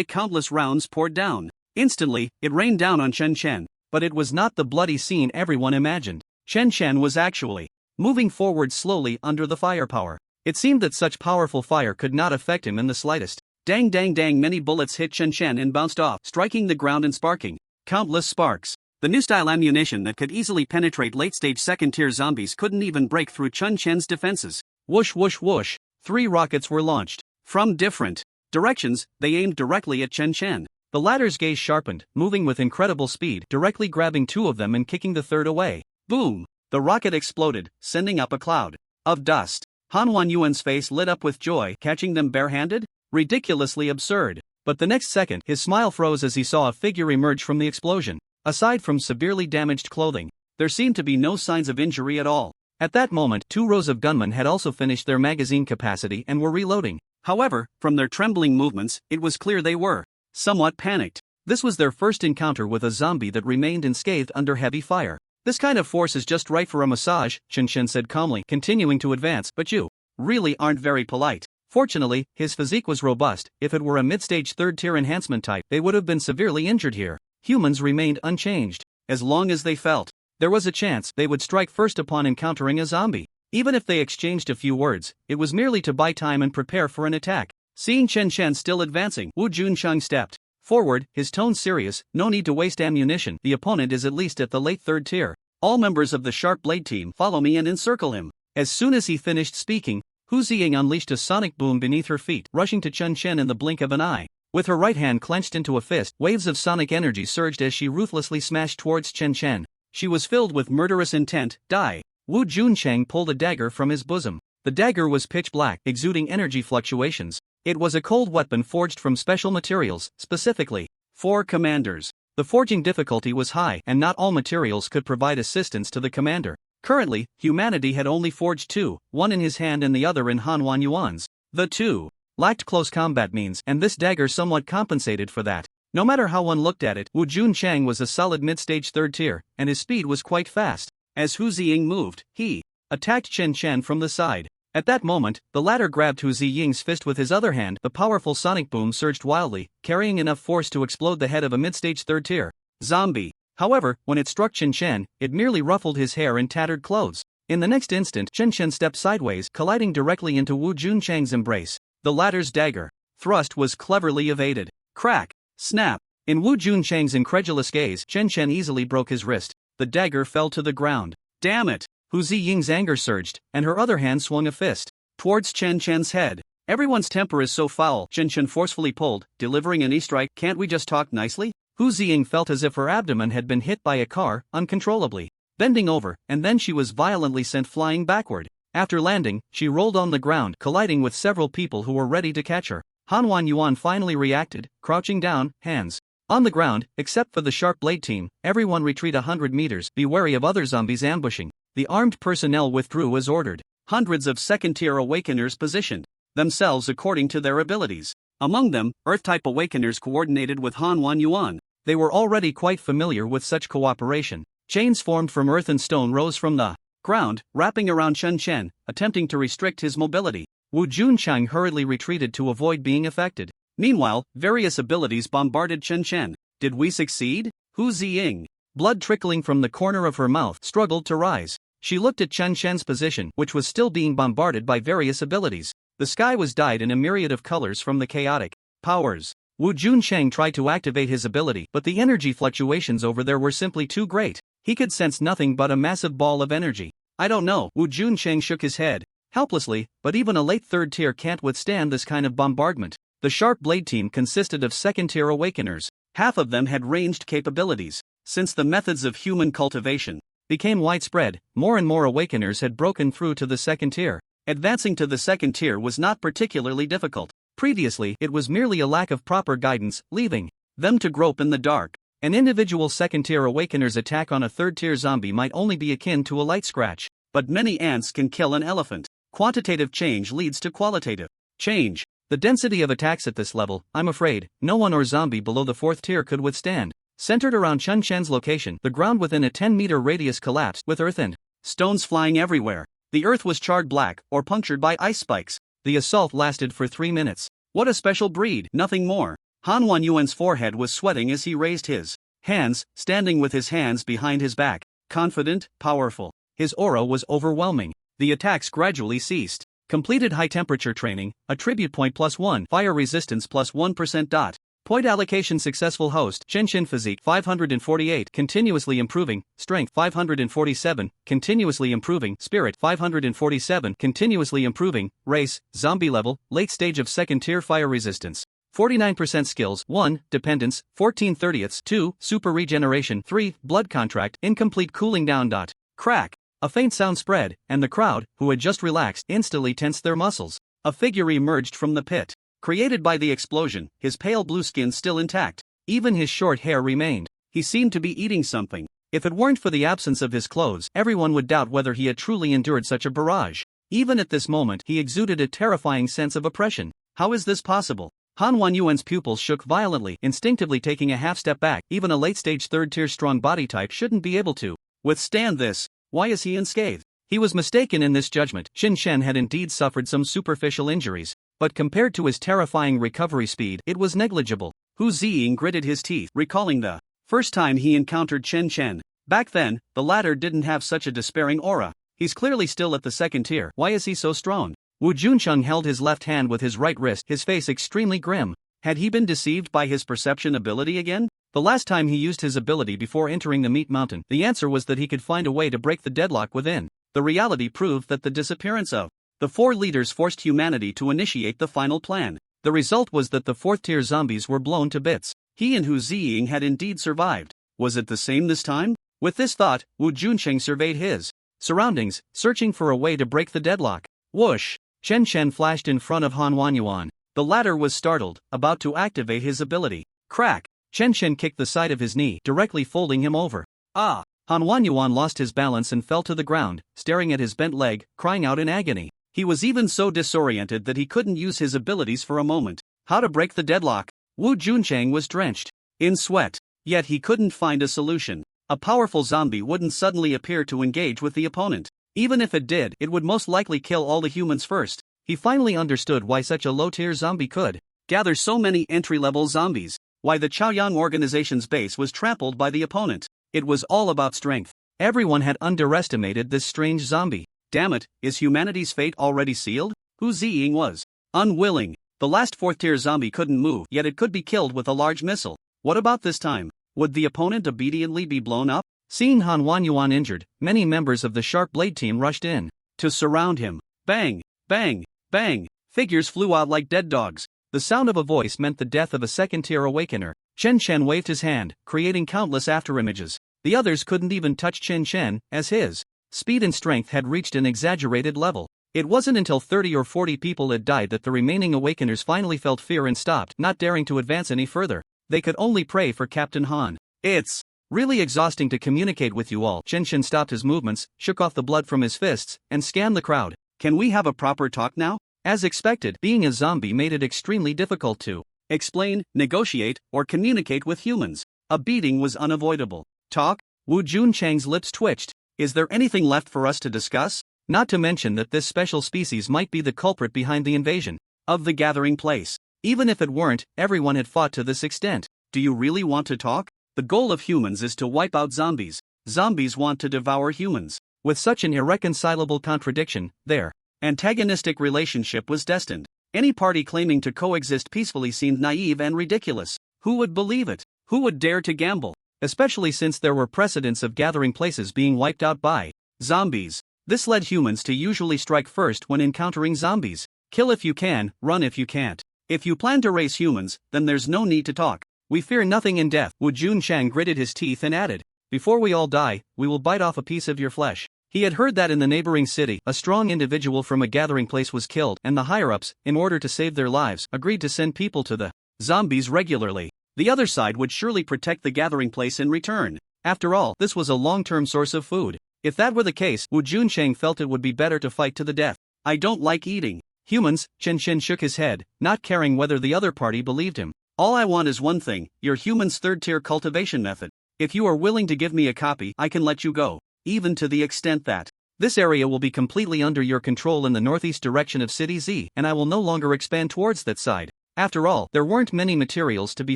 Countless rounds poured down. Instantly, it rained down on Chen Chen. But it was not the bloody scene everyone imagined. Chen Chen was actually moving forward slowly under the firepower. It seemed that such powerful fire could not affect him in the slightest. Dang dang dang, many bullets hit Chen Chen and bounced off, striking the ground and sparking countless sparks. The new-style ammunition that could easily penetrate late-stage second-tier zombies couldn't even break through Chen Chen's defenses. Whoosh whoosh whoosh. 3 rockets were launched. From different directions, they aimed directly at Chen Chen. The latter's gaze sharpened, moving with incredible speed, directly grabbing 2 of them and kicking the third away. Boom! The rocket exploded, sending up a cloud of dust. Han Wanyuan's face lit up with joy, catching them barehanded? Ridiculously absurd. But the next second, his smile froze as he saw a figure emerge from the explosion. Aside from severely damaged clothing, there seemed to be no signs of injury at all. At that moment, 2 rows of gunmen had also finished their magazine capacity and were reloading. However, from their trembling movements, it was clear they were somewhat panicked. This was their first encounter with a zombie that remained unscathed under heavy fire. This kind of force is just right for a massage, Chen Chen said calmly, continuing to advance, but you really aren't very polite. Fortunately, his physique was robust. If it were a mid-stage third-tier enhancement type, they would have been severely injured here. Humans remained unchanged. As long as they felt there was a chance, they would strike first upon encountering a zombie. Even if they exchanged a few words, it was merely to buy time and prepare for an attack. Seeing Chen Chen still advancing, Wu Juncheng stepped forward, his tone serious. No need to waste ammunition. The opponent is at least at the late third tier. All members of the Sharp Blade team follow me and encircle him. As soon as he finished speaking, Hu Ziying unleashed a sonic boom beneath her feet, rushing to Chen Chen in the blink of an eye. With her right hand clenched into a fist, waves of sonic energy surged as she ruthlessly smashed towards Chen Chen. She was filled with murderous intent. Die! Wu Juncheng pulled a dagger from his bosom. The dagger was pitch black, exuding energy fluctuations. It was a cold weapon forged from special materials, specifically for commanders. The forging difficulty was high, and not all materials could provide assistance to the commander. Currently, humanity had only forged two, one in his hand and the other in Han Yuan's. The two lacked close combat means, and this dagger somewhat compensated for that. No matter how one looked at it, Wu Juncheng was a solid mid-stage third tier, and his speed was quite fast. As Hu Ziying moved, he attacked Chen Chen from the side. At that moment, the latter grabbed Hu Ziying's fist with his other hand. The powerful sonic boom surged wildly, carrying enough force to explode the head of a mid-stage third tier zombie. However, when it struck Chen Chen, it merely ruffled his hair and tattered clothes. In the next instant, Chen Chen stepped sideways, colliding directly into Wu Juncheng's embrace. The latter's dagger thrust was cleverly evaded. Crack! Snap! In Wu Juncheng's incredulous gaze, Chen Chen easily broke his wrist. The dagger fell to the ground. Damn it! Hu Ziying's anger surged, and her other hand swung a fist towards Chen Chen's head. Everyone's temper is so foul, Chen Chen forcefully pulled, delivering an e-strike. Can't we just talk nicely? Hu Ziying felt as if her abdomen had been hit by a car, uncontrollably bending over, and then she was violently sent flying backward. After landing, she rolled on the ground, colliding with several people who were ready to catch her. Han Yuan finally reacted, crouching down, hands on the ground. Except for the Sharp Blade team, everyone retreat 100 meters. Be wary of other zombies ambushing. The armed personnel withdrew as ordered. Hundreds of second-tier awakeners positioned themselves according to their abilities. Among them, Earth-type awakeners coordinated with Han Yuan. They were already quite familiar with such cooperation. Chains formed from earth and stone rose from the ground, wrapping around Chen Chen, attempting to restrict his mobility. Wu Juncheng hurriedly retreated to avoid being affected. Meanwhile, various abilities bombarded Chen Chen. Did we succeed? Hu Ziying, blood trickling from the corner of her mouth, struggled to rise. She looked at Chen Chen's position, which was still being bombarded by various abilities. The sky was dyed in a myriad of colors from the chaotic powers. Wu Juncheng tried to activate his ability, but the energy fluctuations over there were simply too great. He could sense nothing but a massive ball of energy. I don't know. Wu Juncheng shook his head helplessly, but even a late third tier can't withstand this kind of bombardment. The Sharp Blade team consisted of second-tier awakeners. Half of them had ranged capabilities. Since the methods of human cultivation became widespread, more and more awakeners had broken through to the second tier. Advancing to the second tier was not particularly difficult. Previously, it was merely a lack of proper guidance, leaving them to grope in the dark. An individual second-tier awakener's attack on a third-tier zombie might only be akin to a light scratch. But many ants can kill an elephant. Quantitative change leads to qualitative change. The density of attacks at this level, I'm afraid, no one or zombie below the fourth tier could withstand. Centered around Chen Chen's location, the ground within a 10-meter radius collapsed, with earth and stones flying everywhere. The earth was charred black, or punctured by ice spikes. The assault lasted for 3 minutes. What a special breed, nothing more. Han Yuan's forehead was sweating as he raised his hands, standing with his hands behind his back. Confident, powerful. His aura was overwhelming. The attacks gradually ceased. Completed high-temperature training, attribute point +1, fire resistance +1%. Point allocation successful host, Chen Chen physique 548, continuously improving, strength 547, continuously improving, spirit 547, continuously improving, race, zombie level, late stage of second tier fire resistance. 49% skills, 1, dependence, 14/30ths, 2, super regeneration, 3, blood contract, incomplete cooling down. Crack. A faint sound spread, and the crowd, who had just relaxed, instantly tensed their muscles. A figure emerged from the pit. Created by the explosion, his pale blue skin still intact. Even his short hair remained. He seemed to be eating something. If it weren't for the absence of his clothes, everyone would doubt whether he had truly endured such a barrage. Even at this moment, he exuded a terrifying sense of oppression. How is this possible? Han Yuan's pupils shook violently, instinctively taking a half step back. Even a late-stage third-tier strong body type shouldn't be able to withstand this. Why is he unscathed? He was mistaken in this judgment. Chen Chen had indeed suffered some superficial injuries. but compared to his terrifying recovery speed, it was negligible. Hu Ziying gritted his teeth, recalling the first time he encountered Chen Chen. Back then, the latter didn't have such a despairing aura. He's clearly still at the second tier. Why is he so strong? Wu Junsheng held his left hand with his right wrist, his face extremely grim. Had he been deceived by his perception ability again? The last time he used his ability before entering the Meat Mountain, the answer was that he could find a way to break the deadlock within. The reality proved that the disappearance of the 4 leaders forced humanity to initiate the final plan. The result was that the 4th-tier zombies were blown to bits. He and Hu Ziying had indeed survived. Was it the same this time? With this thought, Wu Junsheng surveyed his surroundings, searching for a way to break the deadlock. Whoosh! Chen Chen flashed in front of Han Wanyuan. The latter was startled, about to activate his ability. Crack! Chen Chen kicked the side of his knee, directly folding him over. Ah! Han Wanyuan lost his balance and fell to the ground, staring at his bent leg, crying out in agony. He was even so disoriented that he couldn't use his abilities for a moment. How to break the deadlock? Wu Junsheng was drenched in sweat. Yet he couldn't find a solution. A powerful zombie wouldn't suddenly appear to engage with the opponent. Even if it did, it would most likely kill all the humans first. He finally understood why such a low-tier zombie could gather so many entry-level zombies. Why the Chaoyang organization's base was trampled by the opponent. It was all about strength. Everyone had underestimated this strange zombie. Damn it, is humanity's fate already sealed? Hu Ziying was unwilling. The last 4th-tier zombie couldn't move, yet it could be killed with a large missile. What about this time? Would the opponent obediently be blown up? Seeing Han Wanyuan injured, many members of the Sharp Blade team rushed in to surround him. Bang! Bang! Bang! Figures flew out like dead dogs. The sound of a voice meant the death of a 2nd-tier awakener. Chen Chen waved his hand, creating countless afterimages. The others couldn't even touch Chen Chen, as his speed and strength had reached an exaggerated level. It wasn't until 30 or 40 people had died that the remaining awakeners finally felt fear and stopped, not daring to advance any further. They could only pray for Captain Han. It's really exhausting to communicate with you all. Chen Chen stopped his movements, shook off the blood from his fists, and scanned the crowd. Can we have a proper talk now? As expected, being a zombie made it extremely difficult to explain, negotiate, or communicate with humans. A beating was unavoidable. Talk? Wu Junsheng's lips twitched. Is there anything left for us to discuss? Not to mention that this special species might be the culprit behind the invasion of the gathering place. Even if it weren't, everyone had fought to this extent. Do you really want to talk? The goal of humans is to wipe out zombies. Zombies want to devour humans. With such an irreconcilable contradiction, their antagonistic relationship was destined. Any party claiming to coexist peacefully seemed naive and ridiculous. Who would believe it? Who would dare to gamble? Especially since there were precedents of gathering places being wiped out by zombies. This led humans to usually strike first when encountering zombies. Kill if you can, run if you can't. If you plan to raise humans, then there's no need to talk. We fear nothing in death. Wu Junsheng gritted his teeth and added, before we all die, we will bite off a piece of your flesh. He had heard that in the neighboring city, a strong individual from a gathering place was killed, and the higher-ups, in order to save their lives, agreed to send people to the zombies regularly. The other side would surely protect the gathering place in return. After all, this was a long-term source of food. If that were the case, Wu Junsheng felt it would be better to fight to the death. I don't like eating humans. Chen Chen shook his head, not caring whether the other party believed him. All I want is one thing, your human's 3rd-tier cultivation method. If you are willing to give me a copy, I can let you go. Even to the extent that this area will be completely under your control in the northeast direction of City Z, and I will no longer expand towards that side. After all, there weren't many materials to be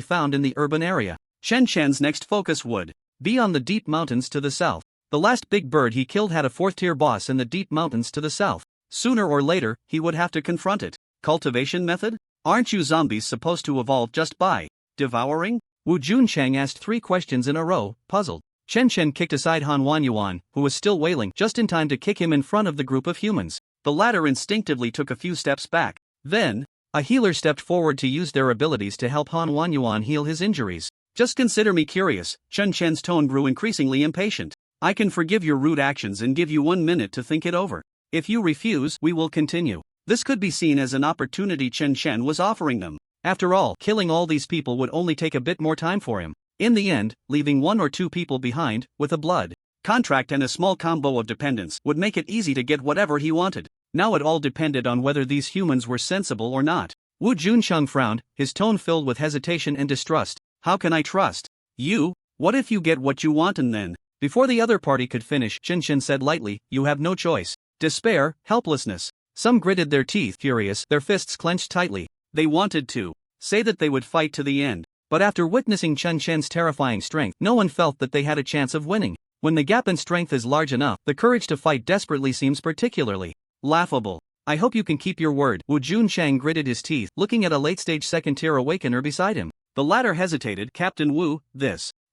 found in the urban area. Chen Chen's next focus would be on the deep mountains to the south. The last big bird he killed had a 4th-tier boss in the deep mountains to the south. Sooner or later, he would have to confront it. Cultivation method? Aren't you zombies supposed to evolve just by devouring? Wu Junsheng asked 3 questions in a row, puzzled. Chen Chen kicked aside Han Wanyuan, who was still wailing, just in time to kick him in front of the group of humans. The latter instinctively took a few steps back. Then, a healer stepped forward to use their abilities to help Han Wanyuan heal his injuries. Just consider me curious. Chen Chen's tone grew increasingly impatient. I can forgive your rude actions and give you 1 minute to think it over. If you refuse, we will continue. This could be seen as an opportunity Chen Chen was offering them. After all, killing all these people would only take a bit more time for him. In the end, leaving 1 or 2 people behind, with a blood contract and a small combo of dependents, would make it easy to get whatever he wanted. Now it all depended on whether these humans were sensible or not. Wu Junsheng frowned, his tone filled with hesitation and distrust. How can I trust you? What if you get what you want and then? Before the other party could finish, Chen Chen said lightly, you have no choice. Despair, helplessness. Some gritted their teeth, furious, their fists clenched tightly. They wanted to say that they would fight to the end. But after witnessing Chen Shen's terrifying strength, no one felt that they had a chance of winning. When the gap in strength is large enough, the courage to fight desperately seems particularly laughable. I hope you can keep your word. Wu Junsheng gritted his teeth, looking at a late-stage second-tier awakener beside him. The latter hesitated. Captain Wu,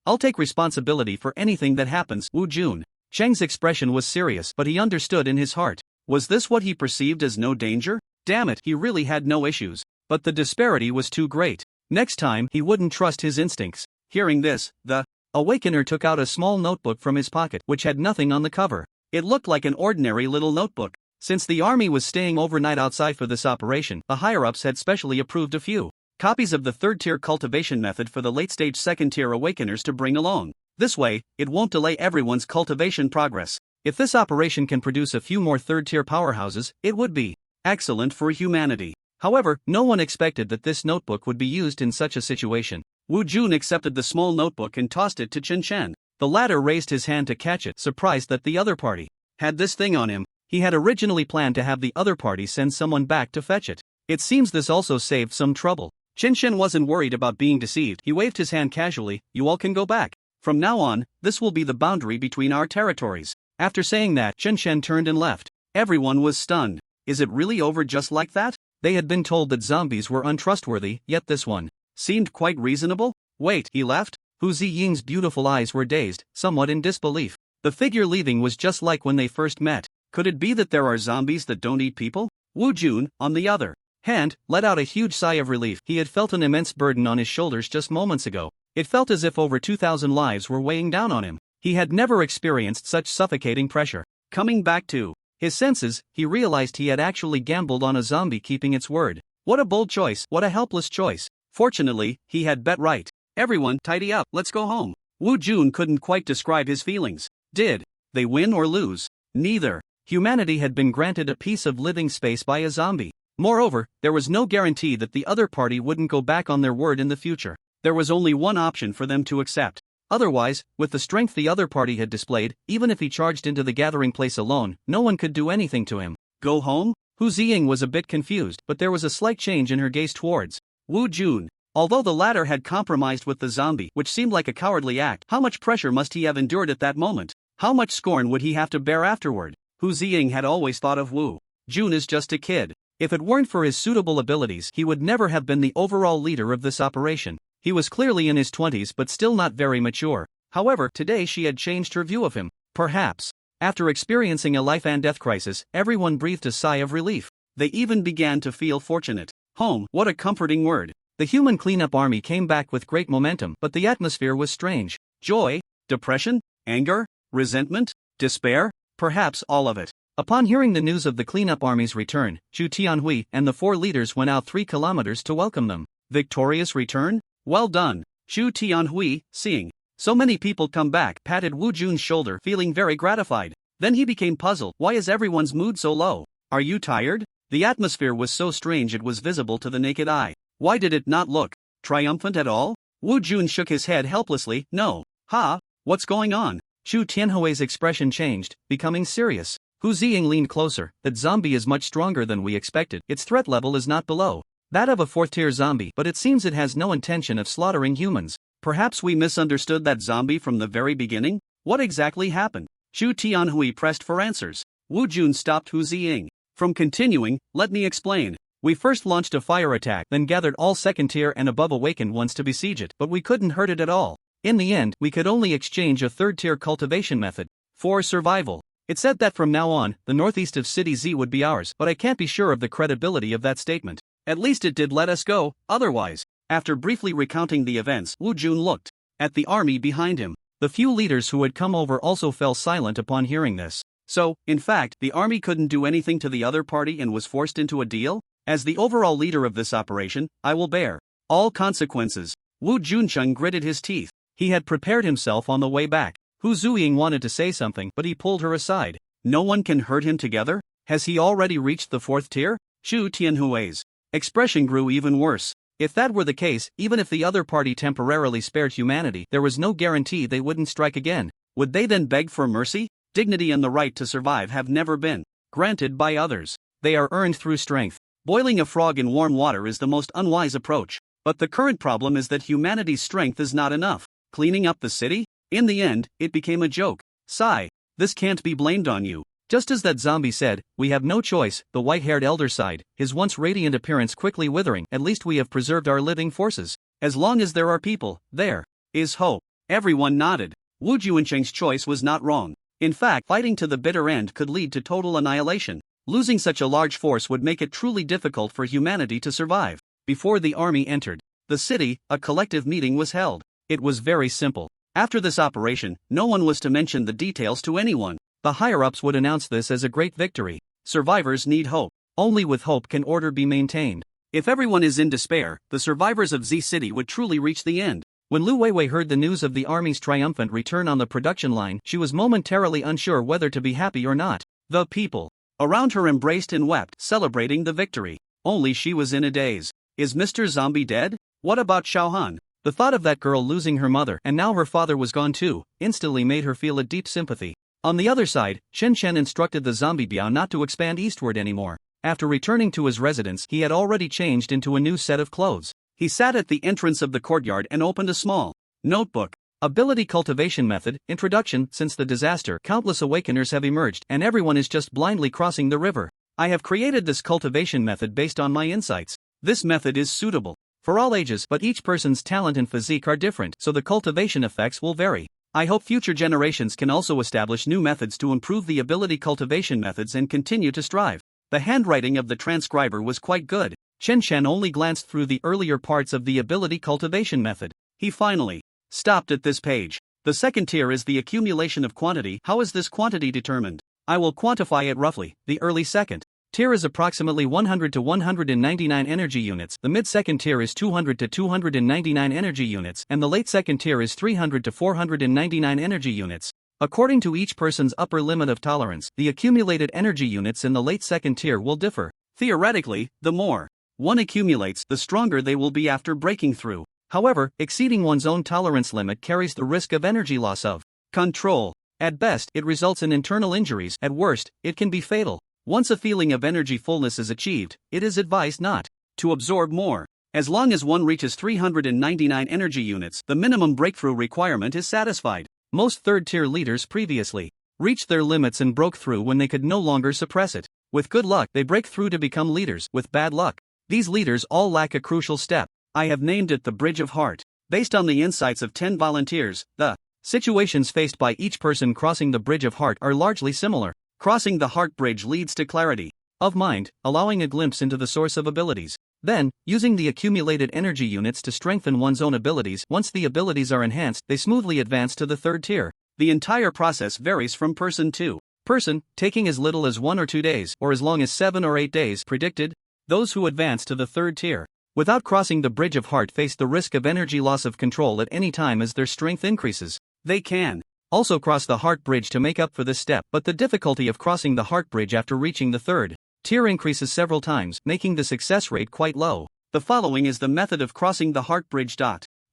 I'll take responsibility for anything that happens. Wu Jun Sheng's expression was serious, but he understood in his heart. Was this what he perceived as no danger? Damn it, he really had no issues. But the disparity was too great. Next time, he wouldn't trust his instincts. Hearing this, the awakener took out a small notebook from his pocket, which had nothing on the cover. It looked like an ordinary little notebook. Since the army was staying overnight outside for this operation, the higher-ups had specially approved a few copies of the third-tier cultivation method for the late-stage second-tier awakeners to bring along. This way, it won't delay everyone's cultivation progress. If this operation can produce a few more third-tier powerhouses, it would be excellent for humanity. However, no one expected that this notebook would be used in such a situation. Wu Jun accepted the small notebook and tossed it to Chen Shen. The latter raised his hand to catch it, surprised that the other party had this thing on him. He had originally planned to have the other party send someone back to fetch it. It seems this also saved some trouble. Chen Shen wasn't worried about being deceived. He waved his hand casually. You all can go back. From now on, this will be the boundary between our territories. After saying that, Chen Shen turned and left. Everyone was stunned. Is it really over just like that? They had been told that zombies were untrustworthy, yet this one seemed quite reasonable. Wait, he left? Hu Ziying's beautiful eyes were dazed, somewhat in disbelief. The figure leaving was just like when they first met. Could it be that there are zombies that don't eat people? Wu Jun, on the other hand, let out a huge sigh of relief. He had felt an immense burden on his shoulders just moments ago. It felt as if over 2,000 lives were weighing down on him. He had never experienced such suffocating pressure. Coming back to his senses, he realized he had actually gambled on a zombie keeping its word. What a bold choice, what a helpless choice. Fortunately, he had bet right. Everyone, tidy up, let's go home. Wu Jun couldn't quite describe his feelings. Did they win or lose? Neither. Humanity had been granted a piece of living space by a zombie. Moreover, there was no guarantee that the other party wouldn't go back on their word in the future. There was only one option for them to accept. Otherwise, with the strength the other party had displayed, even if he charged into the gathering place alone, no one could do anything to him. Go home? Hu Ziying was a bit confused, but there was a slight change in her gaze towards Wu Jun. Although the latter had compromised with the zombie, which seemed like a cowardly act, how much pressure must he have endured at that moment? How much scorn would he have to bear afterward? Hu Ziying had always thought of Wu Jun as just a kid. If it weren't for his suitable abilities, he would never have been the overall leader of this operation. He was clearly in his 20s but still not very mature. However, today she had changed her view of him. Perhaps, after experiencing a life-and-death crisis, everyone breathed a sigh of relief. They even began to feel fortunate. Home, what a comforting word. The human cleanup army came back with great momentum, but the atmosphere was strange. Joy, depression, anger, resentment, despair, perhaps all of it. Upon hearing the news of the cleanup army's return, Zhu Tianhui and the 4 leaders went out 3 kilometers to welcome them. Victorious return? Well done. Zhu Tianhui, seeing so many people come back, patted Wu Jun's shoulder, feeling very gratified. Then he became puzzled. Why is everyone's mood so low? Are you tired? The atmosphere was so strange it was visible to the naked eye. Why did it not look triumphant at all? Wu Jun shook his head helplessly. No. Ha, what's going on? Zhu Tianhui's expression changed, becoming serious. Hu Ziying leaned closer. That zombie is much stronger than we expected. Its threat level is not below that of a 4th-tier zombie, but it seems it has no intention of slaughtering humans. Perhaps we misunderstood that zombie from the very beginning? What exactly happened? Zhu Tianhui pressed for answers. Wu Jun stopped Hu Ziying from continuing. Let me explain. We first launched a fire attack, then gathered all 2nd-tier and above awakened ones to besiege it, but we couldn't hurt it at all. In the end, we could only exchange a 3rd-tier cultivation method for survival. It said that from now on, the northeast of City Z would be ours, but I can't be sure of the credibility of that statement. At least it did let us go, otherwise. After briefly recounting the events, Wu Jun looked at the army behind him. The few leaders who had come over also fell silent upon hearing this. So, in fact, the army couldn't do anything to the other party and was forced into a deal? As the overall leader of this operation, I will bear all consequences. Wu Junsheng gritted his teeth. He had prepared himself on the way back. Hu Ziying wanted to say something, but he pulled her aside. No one can hurt him together? Has he already reached the 4th tier? Zhu Tianhui's expression grew even worse. If that were the case, even if the other party temporarily spared humanity, there was no guarantee they wouldn't strike again. Would they then beg for mercy? Dignity and the right to survive have never been granted by others. they are earned through strength. Boiling a frog in warm water is the most unwise approach. But the current problem is that humanity's strength is not enough. Cleaning up the city? In the end, it became a joke. Sigh. This can't be blamed on you. Just as that zombie said, we have no choice, the white-haired elder sighed, his once radiant appearance quickly withering. At least we have preserved our living forces. As long as there are people, there is hope. Everyone nodded. Wu Juancheng's choice was not wrong. In fact, fighting to the bitter end could lead to total annihilation. Losing such a large force would make it truly difficult for humanity to survive. Before the army entered the city, a collective meeting was held. It was very simple. After this operation, no one was to mention the details to anyone. The higher-ups would announce this as a great victory. Survivors need hope. Only with hope can order be maintained. If everyone is in despair, the survivors of Z City would truly reach the end. When Lu Weiwei heard the news of the army's triumphant return on the production line, she was momentarily unsure whether to be happy or not. The people around her embraced and wept, celebrating the victory. Only she was in a daze. Is Mr. Zombie dead? What about Xiaohan? The thought of that girl losing her mother and now her father was gone too, instantly made her feel a deep sympathy. On the other side, Shen Chen instructed the zombie Biao not to expand eastward anymore. After returning to his residence, he had already changed into a new set of clothes. He sat at the entrance of the courtyard and opened a small notebook. Ability cultivation method, introduction. Since the disaster, countless awakeners have emerged, and everyone is just blindly crossing the river. I have created this cultivation method based on my insights. This method is suitable for all ages, but each person's talent and physique are different, so the cultivation effects will vary. I hope future generations can also establish new methods to improve the ability cultivation methods and continue to strive. The handwriting of the transcriber was quite good. Shen Chen only glanced through the earlier parts of the ability cultivation method. He finally stopped at this page. The second tier is the accumulation of quantity. How is this quantity determined? I will quantify it roughly. The early second tier is approximately 100 to 199 energy units, the mid-second tier is 200 to 299 energy units, and the late second tier is 300 to 499 energy units. According to each person's upper limit of tolerance, the accumulated energy units in the late second tier will differ. Theoretically, the more one accumulates, the stronger they will be after breaking through. However, exceeding one's own tolerance limit carries the risk of energy loss of control. At best, it results in internal injuries, at worst, it can be fatal. Once a feeling of energy fullness is achieved, it is advised not to absorb more. As long as one reaches 399 energy units, the minimum breakthrough requirement is satisfied. Most third-tier leaders previously reached their limits and broke through when they could no longer suppress it. With good luck, they break through to become leaders. With bad luck, these leaders all lack a crucial step. I have named it the Bridge of Heart. Based on the insights of 10 volunteers, the situations faced by each person crossing the Bridge of Heart are largely similar. Crossing the Heart Bridge leads to clarity of mind, allowing a glimpse into the source of abilities. Then, using the accumulated energy units to strengthen one's own abilities. Once the abilities are enhanced, they smoothly advance to the third tier. The entire process varies from person to person, taking as little as 1 or 2 days, or as long as 7 or 8 days predicted. Those who advance to the third tier without crossing the Bridge of Heart face the risk of energy loss of control at any time as their strength increases. They can also cross the Heart Bridge to make up for this step, but the difficulty of crossing the Heart Bridge after reaching the third tier increases several times, making the success rate quite low. The following is the method of crossing the Heart Bridge.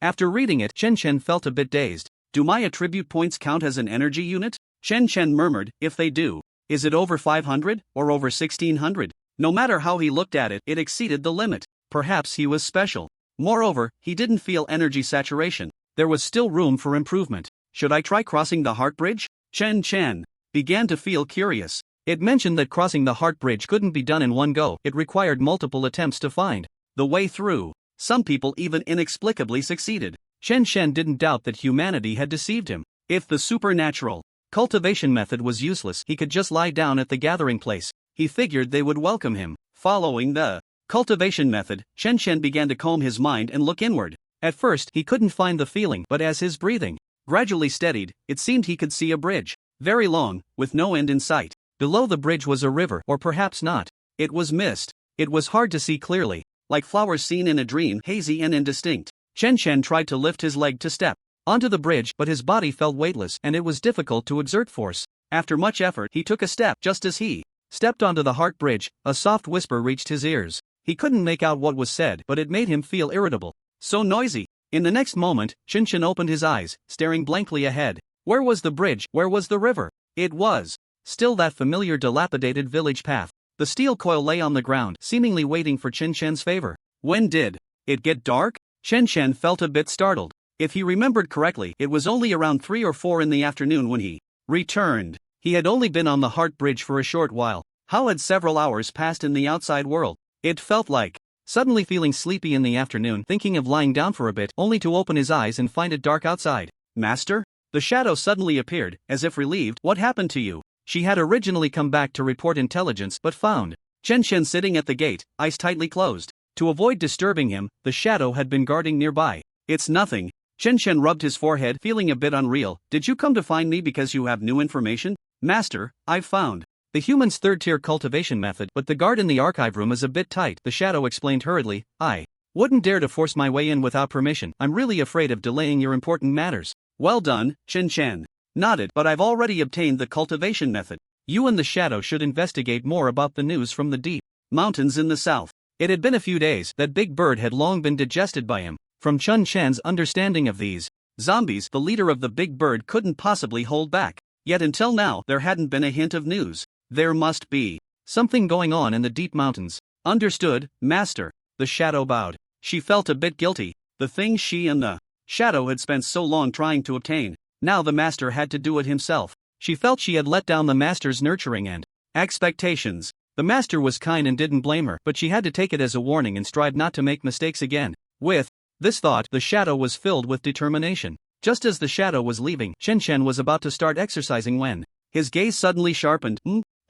After reading it, Chen Chen felt a bit dazed. Do my attribute points count as an energy unit? Chen Chen murmured, if they do. Is it over 500, or over 1600? No matter how he looked at it, it exceeded the limit. Perhaps he was special. Moreover, he didn't feel energy saturation. There was still room for improvement. Should I try crossing the Heart Bridge? Chen Chen began to feel curious. It mentioned that crossing the Heart Bridge couldn't be done in one go. It required multiple attempts to find the way through. Some people even inexplicably succeeded. Chen Chen didn't doubt that humanity had deceived him. If the supernatural cultivation method was useless, he could just lie down at the gathering place. He figured they would welcome him. Following the cultivation method, Chen Chen began to calm his mind and look inward. At first, he couldn't find the feeling, but as his breathing gradually steadied, it seemed he could see a bridge. Very long, with no end in sight. Below the bridge was a river, or perhaps not. It was mist. It was hard to see clearly, like flowers seen in a dream, hazy and indistinct. Chen Chen tried to lift his leg to step onto the bridge, but his body felt weightless, and it was difficult to exert force. After much effort, he took a step. Just as he stepped onto the Heart Bridge, a soft whisper reached his ears. He couldn't make out what was said, but it made him feel irritable. So noisy. In the next moment, Chen Chen opened his eyes, staring blankly ahead. Where was the bridge? Where was the river? It was still that familiar dilapidated village path. The steel coil lay on the ground, seemingly waiting for Chen Chen's favor. When did it get dark? Chen Chen felt a bit startled. If he remembered correctly, it was only around 3 or 4 in the afternoon when he returned. He had only been on the Heart Bridge for a short while. How had several hours passed in the outside world? It felt like suddenly feeling sleepy in the afternoon, thinking of lying down for a bit, only to open his eyes and find it dark outside. Master? The shadow suddenly appeared, as if relieved. What happened to you? She had originally come back to report intelligence but found Chen Chen sitting at the gate, eyes tightly closed. To avoid disturbing him, the shadow had been guarding nearby. It's nothing. Chen Chen rubbed his forehead, feeling a bit unreal. Did you come to find me because you have new information? Master, I've found the human's third-tier cultivation method, but the guard in the archive room is a bit tight, the shadow explained hurriedly. I wouldn't dare to force my way in without permission. I'm really afraid of delaying your important matters. Well done, Chen Chen nodded, but I've already obtained the cultivation method. You and the shadow should investigate more about the news from the deep mountains in the south. It had been a few days. That big bird had long been digested by him. From Chen Chen's understanding of these zombies, the leader of the big bird couldn't possibly hold back. Yet until now, there hadn't been a hint of news. There must be something going on in the deep mountains. Understood, Master. The shadow bowed. She felt a bit guilty. The thing she and the shadow had spent so long trying to obtain. Now the master had to do it himself. She felt she had let down the master's nurturing and expectations. The master was kind and didn't blame her, but she had to take it as a warning and strive not to make mistakes again. With this thought, the shadow was filled with determination. Just as the shadow was leaving, Chen Chen was about to start exercising when his gaze suddenly sharpened.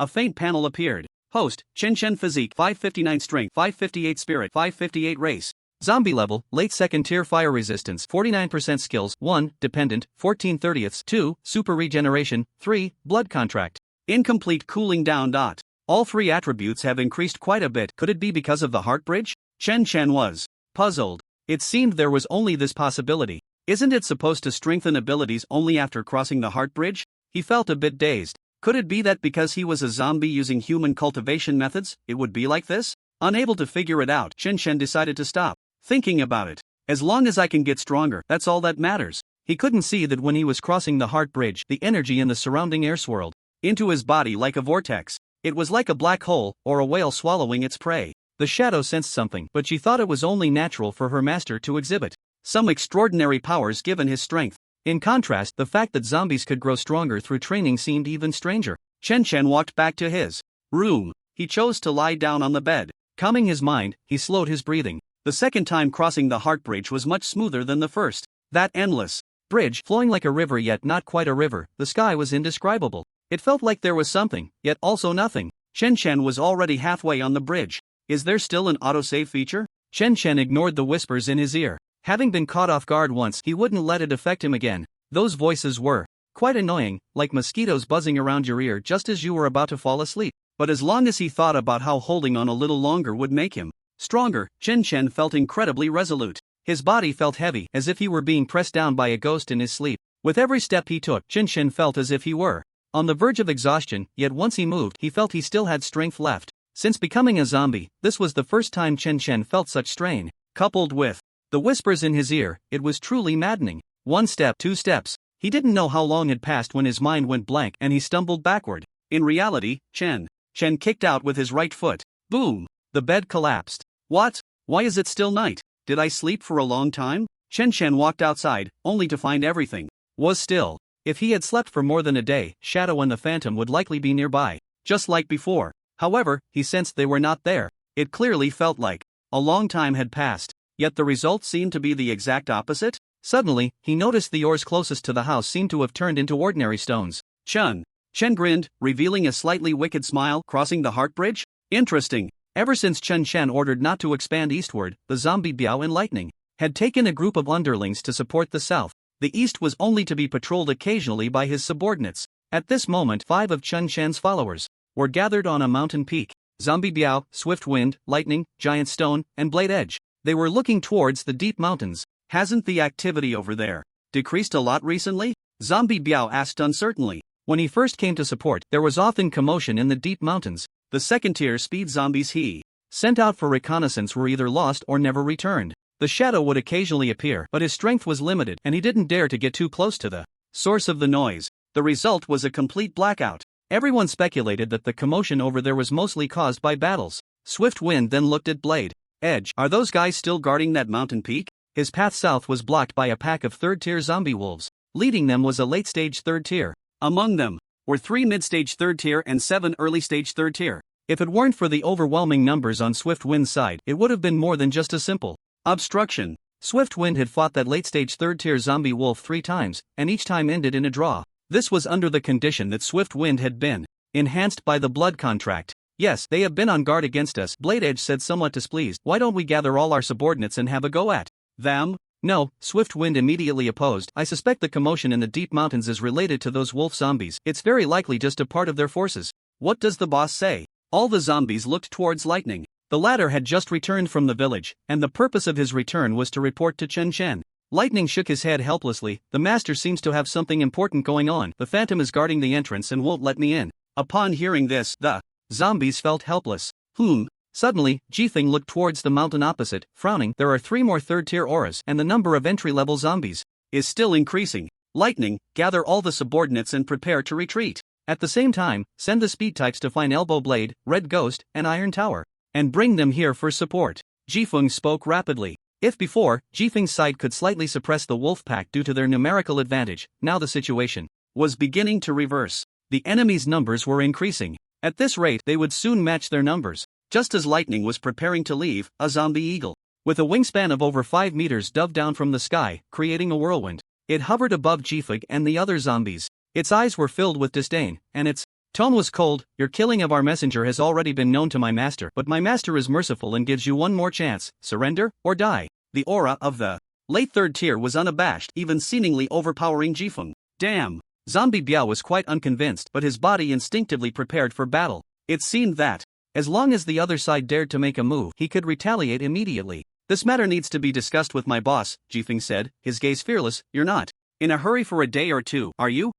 A faint panel appeared. Host, Chen Chen physique, 559 strength, 558 spirit, 558 race. Zombie level, late second tier fire resistance, 49% skills, 1, dependent, 14/30ths, 2, super regeneration, 3, blood contract. Incomplete cooling down. All 3 attributes have increased quite a bit. Could it be because of the Heart Bridge? Chen Chen was puzzled. It seemed there was only this possibility. Isn't it supposed to strengthen abilities only after crossing the Heart Bridge? He felt a bit dazed. Could it be that because he was a zombie using human cultivation methods, it would be like this? Unable to figure it out, Chen Chen decided to stop thinking about it. As long as I can get stronger, that's all that matters. He couldn't see that when he was crossing the Heart Bridge, the energy in the surrounding air swirled into his body like a vortex. It was like a black hole, or a whale swallowing its prey. The shadow sensed something, but she thought it was only natural for her master to exhibit some extraordinary powers given his strength. In contrast, the fact that zombies could grow stronger through training seemed even stranger. Chen Chen walked back to his room. He chose to lie down on the bed. Calming his mind, he slowed his breathing. The second time crossing the Heart Bridge was much smoother than the first. That endless bridge, flowing like a river yet not quite a river, the sky was indescribable. It felt like there was something, yet also nothing. Chen Chen was already halfway on the bridge. Is there still an autosave feature? Chen Chen ignored the whispers in his ear. Having been caught off guard once, he wouldn't let it affect him again. Those voices were quite annoying, like mosquitoes buzzing around your ear just as you were about to fall asleep. But as long as he thought about how holding on a little longer would make him stronger, Chen Chen felt incredibly resolute. His body felt heavy, as if he were being pressed down by a ghost in his sleep. With every step he took, Chen Chen felt as if he were on the verge of exhaustion, yet once he moved, he felt he still had strength left. Since becoming a zombie, this was the first time Chen Chen felt such strain. Coupled with the whispers in his ear, it was truly maddening. 1 step, 2 steps. He didn't know how long had passed when his mind went blank and he stumbled backward. In reality, Chen kicked out with his right foot. Boom! The bed collapsed. What? Why is it still night? Did I sleep for a long time? Chen walked outside, only to find everything was still. If he had slept for more than a day, Shadow and the Phantom would likely be nearby, just like before. However, he sensed they were not there. It clearly felt like a long time had passed. Yet the result seemed to be the exact opposite. Suddenly, he noticed the oars closest to the house seemed to have turned into ordinary stones. Chen grinned, revealing a slightly wicked smile. Crossing the Heart Bridge? Interesting. Ever since Chen ordered not to expand eastward, the zombie Biao and Lightning had taken a group of underlings to support the south. The east was only to be patrolled occasionally by his subordinates. At this moment, 5 of Chen followers were gathered on a mountain peak. Zombie Biao, Swift Wind, Lightning, Giant Stone, and Blade Edge. They were looking towards the deep mountains. Hasn't the activity over there decreased a lot recently? Zombie Biao asked uncertainly. When he first came to support, there was often commotion in the deep mountains. The second-tier speed zombies he sent out for reconnaissance were either lost or never returned. The shadow would occasionally appear, but his strength was limited and he didn't dare to get too close to the source of the noise. The result was a complete blackout. Everyone speculated that the commotion over there was mostly caused by battles. Swift Wind then looked at Blade Edge. Are those guys still guarding that mountain peak? His path south was blocked by a pack of third-tier zombie wolves. Leading them was a late-stage third-tier. Among them were 3 mid-stage third-tier and 7 early-stage third-tier. If it weren't for the overwhelming numbers on Swift Wind's side, it would have been more than just a simple obstruction. Swift Wind had fought that late-stage third-tier zombie wolf 3 times, and each time ended in a draw. This was under the condition that Swift Wind had been enhanced by the blood contract. Yes, they have been on guard against us, Blade Edge said somewhat displeased. Why don't we gather all our subordinates and have a go at them? No, Swift Wind immediately opposed. I suspect the commotion in the deep mountains is related to those wolf zombies. It's very likely just a part of their forces. What does the boss say? All the zombies looked towards Lightning. The latter had just returned from the village, and the purpose of his return was to report to Chen Chen. Lightning shook his head helplessly. The master seems to have something important going on. The phantom is guarding the entrance and won't let me in. Upon hearing this, the zombies felt helpless. Suddenly, Jifeng looked towards the mountain opposite, frowning. There are 3 more third-tier auras, and the number of entry-level zombies is still increasing. Lightning, gather all the subordinates and prepare to retreat. At the same time, send the speed types to find Elbow Blade, Red Ghost, and Iron Tower, and bring them here for support. Jifeng spoke rapidly. If before, Jifeng's side could slightly suppress the wolf pack due to their numerical advantage, now the situation was beginning to reverse. The enemy's numbers were increasing. At this rate, they would soon match their numbers. Just as Lightning was preparing to leave, a zombie eagle, with a wingspan of over 5 meters, dove down from the sky, creating a whirlwind. It hovered above Jifeng and the other zombies. Its eyes were filled with disdain, and its tone was cold. Your killing of our messenger has already been known to my master, but my master is merciful and gives you one more chance. Surrender, or die. The aura of the late third tier was unabashed, even seemingly overpowering Jifeng. Damn! Zombie Biao was quite unconvinced, but his body instinctively prepared for battle. It seemed that, as long as the other side dared to make a move, he could retaliate immediately. This matter needs to be discussed with my boss, Jifeng said, his gaze fearless. You're not in a hurry for a day or two, are you?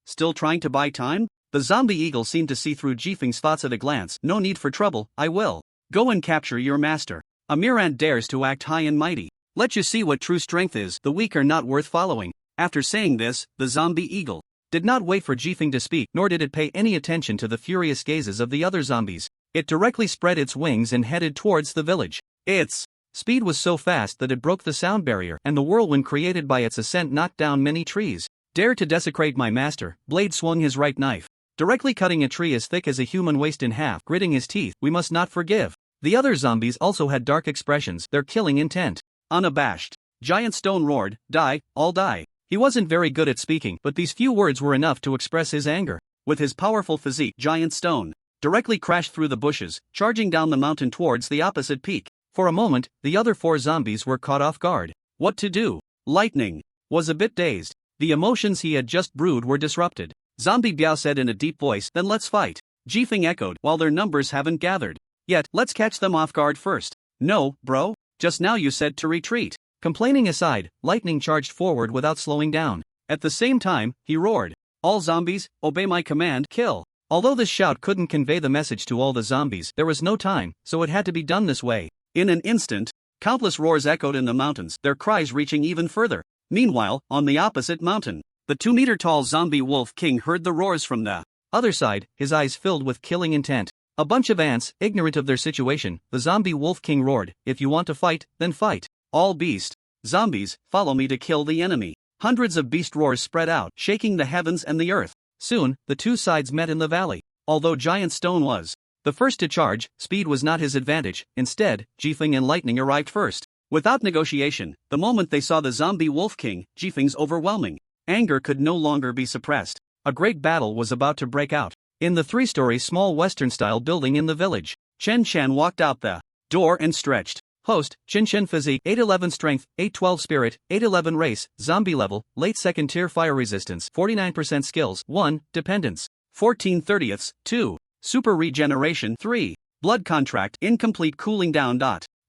Still trying to buy time? The zombie eagle seemed to see through Jifeng's thoughts at a glance. No need for trouble, I will go and capture your master. A mere ant dares to act high and mighty. Let you see what true strength is. The weak are not worth following. After saying this, the zombie eagle did not wait for Jifeng to speak, nor did it pay any attention to the furious gazes of the other zombies. It directly spread its wings and headed towards the village. Its speed was so fast that it broke the sound barrier, and the whirlwind created by its ascent knocked down many trees. Dare to desecrate my master. Blade swung his right knife, directly cutting a tree as thick as a human waist in half, gritting his teeth. We must not forgive. The other zombies also had dark expressions, their killing intent unabashed. Giant Stone roared, die, all die. He wasn't very good at speaking, but these few words were enough to express his anger. With his powerful physique, Giant Stone directly crashed through the bushes, charging down the mountain towards the opposite peak. For a moment, the other 4 zombies were caught off guard. What to do? Lightning was a bit dazed. The emotions he had just brewed were disrupted. Zombie Biao said in a deep voice, then let's fight. Jifeng echoed, while their numbers haven't gathered yet, let's catch them off guard first. No, bro, just now you said to retreat. Complaining aside, Lightning charged forward without slowing down. At the same time, he roared, all zombies, obey my command, kill. Although this shout couldn't convey the message to all the zombies, there was no time, so it had to be done this way. In an instant, countless roars echoed in the mountains, their cries reaching even further. Meanwhile, on the opposite mountain, the 2-meter-tall zombie wolf king heard the roars from the other side, his eyes filled with killing intent. A bunch of ants, ignorant of their situation, the zombie wolf king roared, if you want to fight, then fight. All beast zombies, follow me to kill the enemy. Hundreds of beast roars spread out, shaking the heavens and the earth. Soon, the 2 sides met in the valley. Although Giant Stone was the first to charge, speed was not his advantage. Instead, Jifeng and Lightning arrived first. Without negotiation, the moment they saw the zombie wolf king, Jifeng's overwhelming anger could no longer be suppressed. A great battle was about to break out. In the 3-story small Western-style building in the village, Chen Chen walked out the door and stretched. Host, Chen Chen physique, 811 strength, 812 spirit, 811 race, zombie level, late 2nd tier fire resistance, 49% skills, 1, dependence, 14/30ths, 2, super regeneration, 3, blood contract, incomplete cooling down.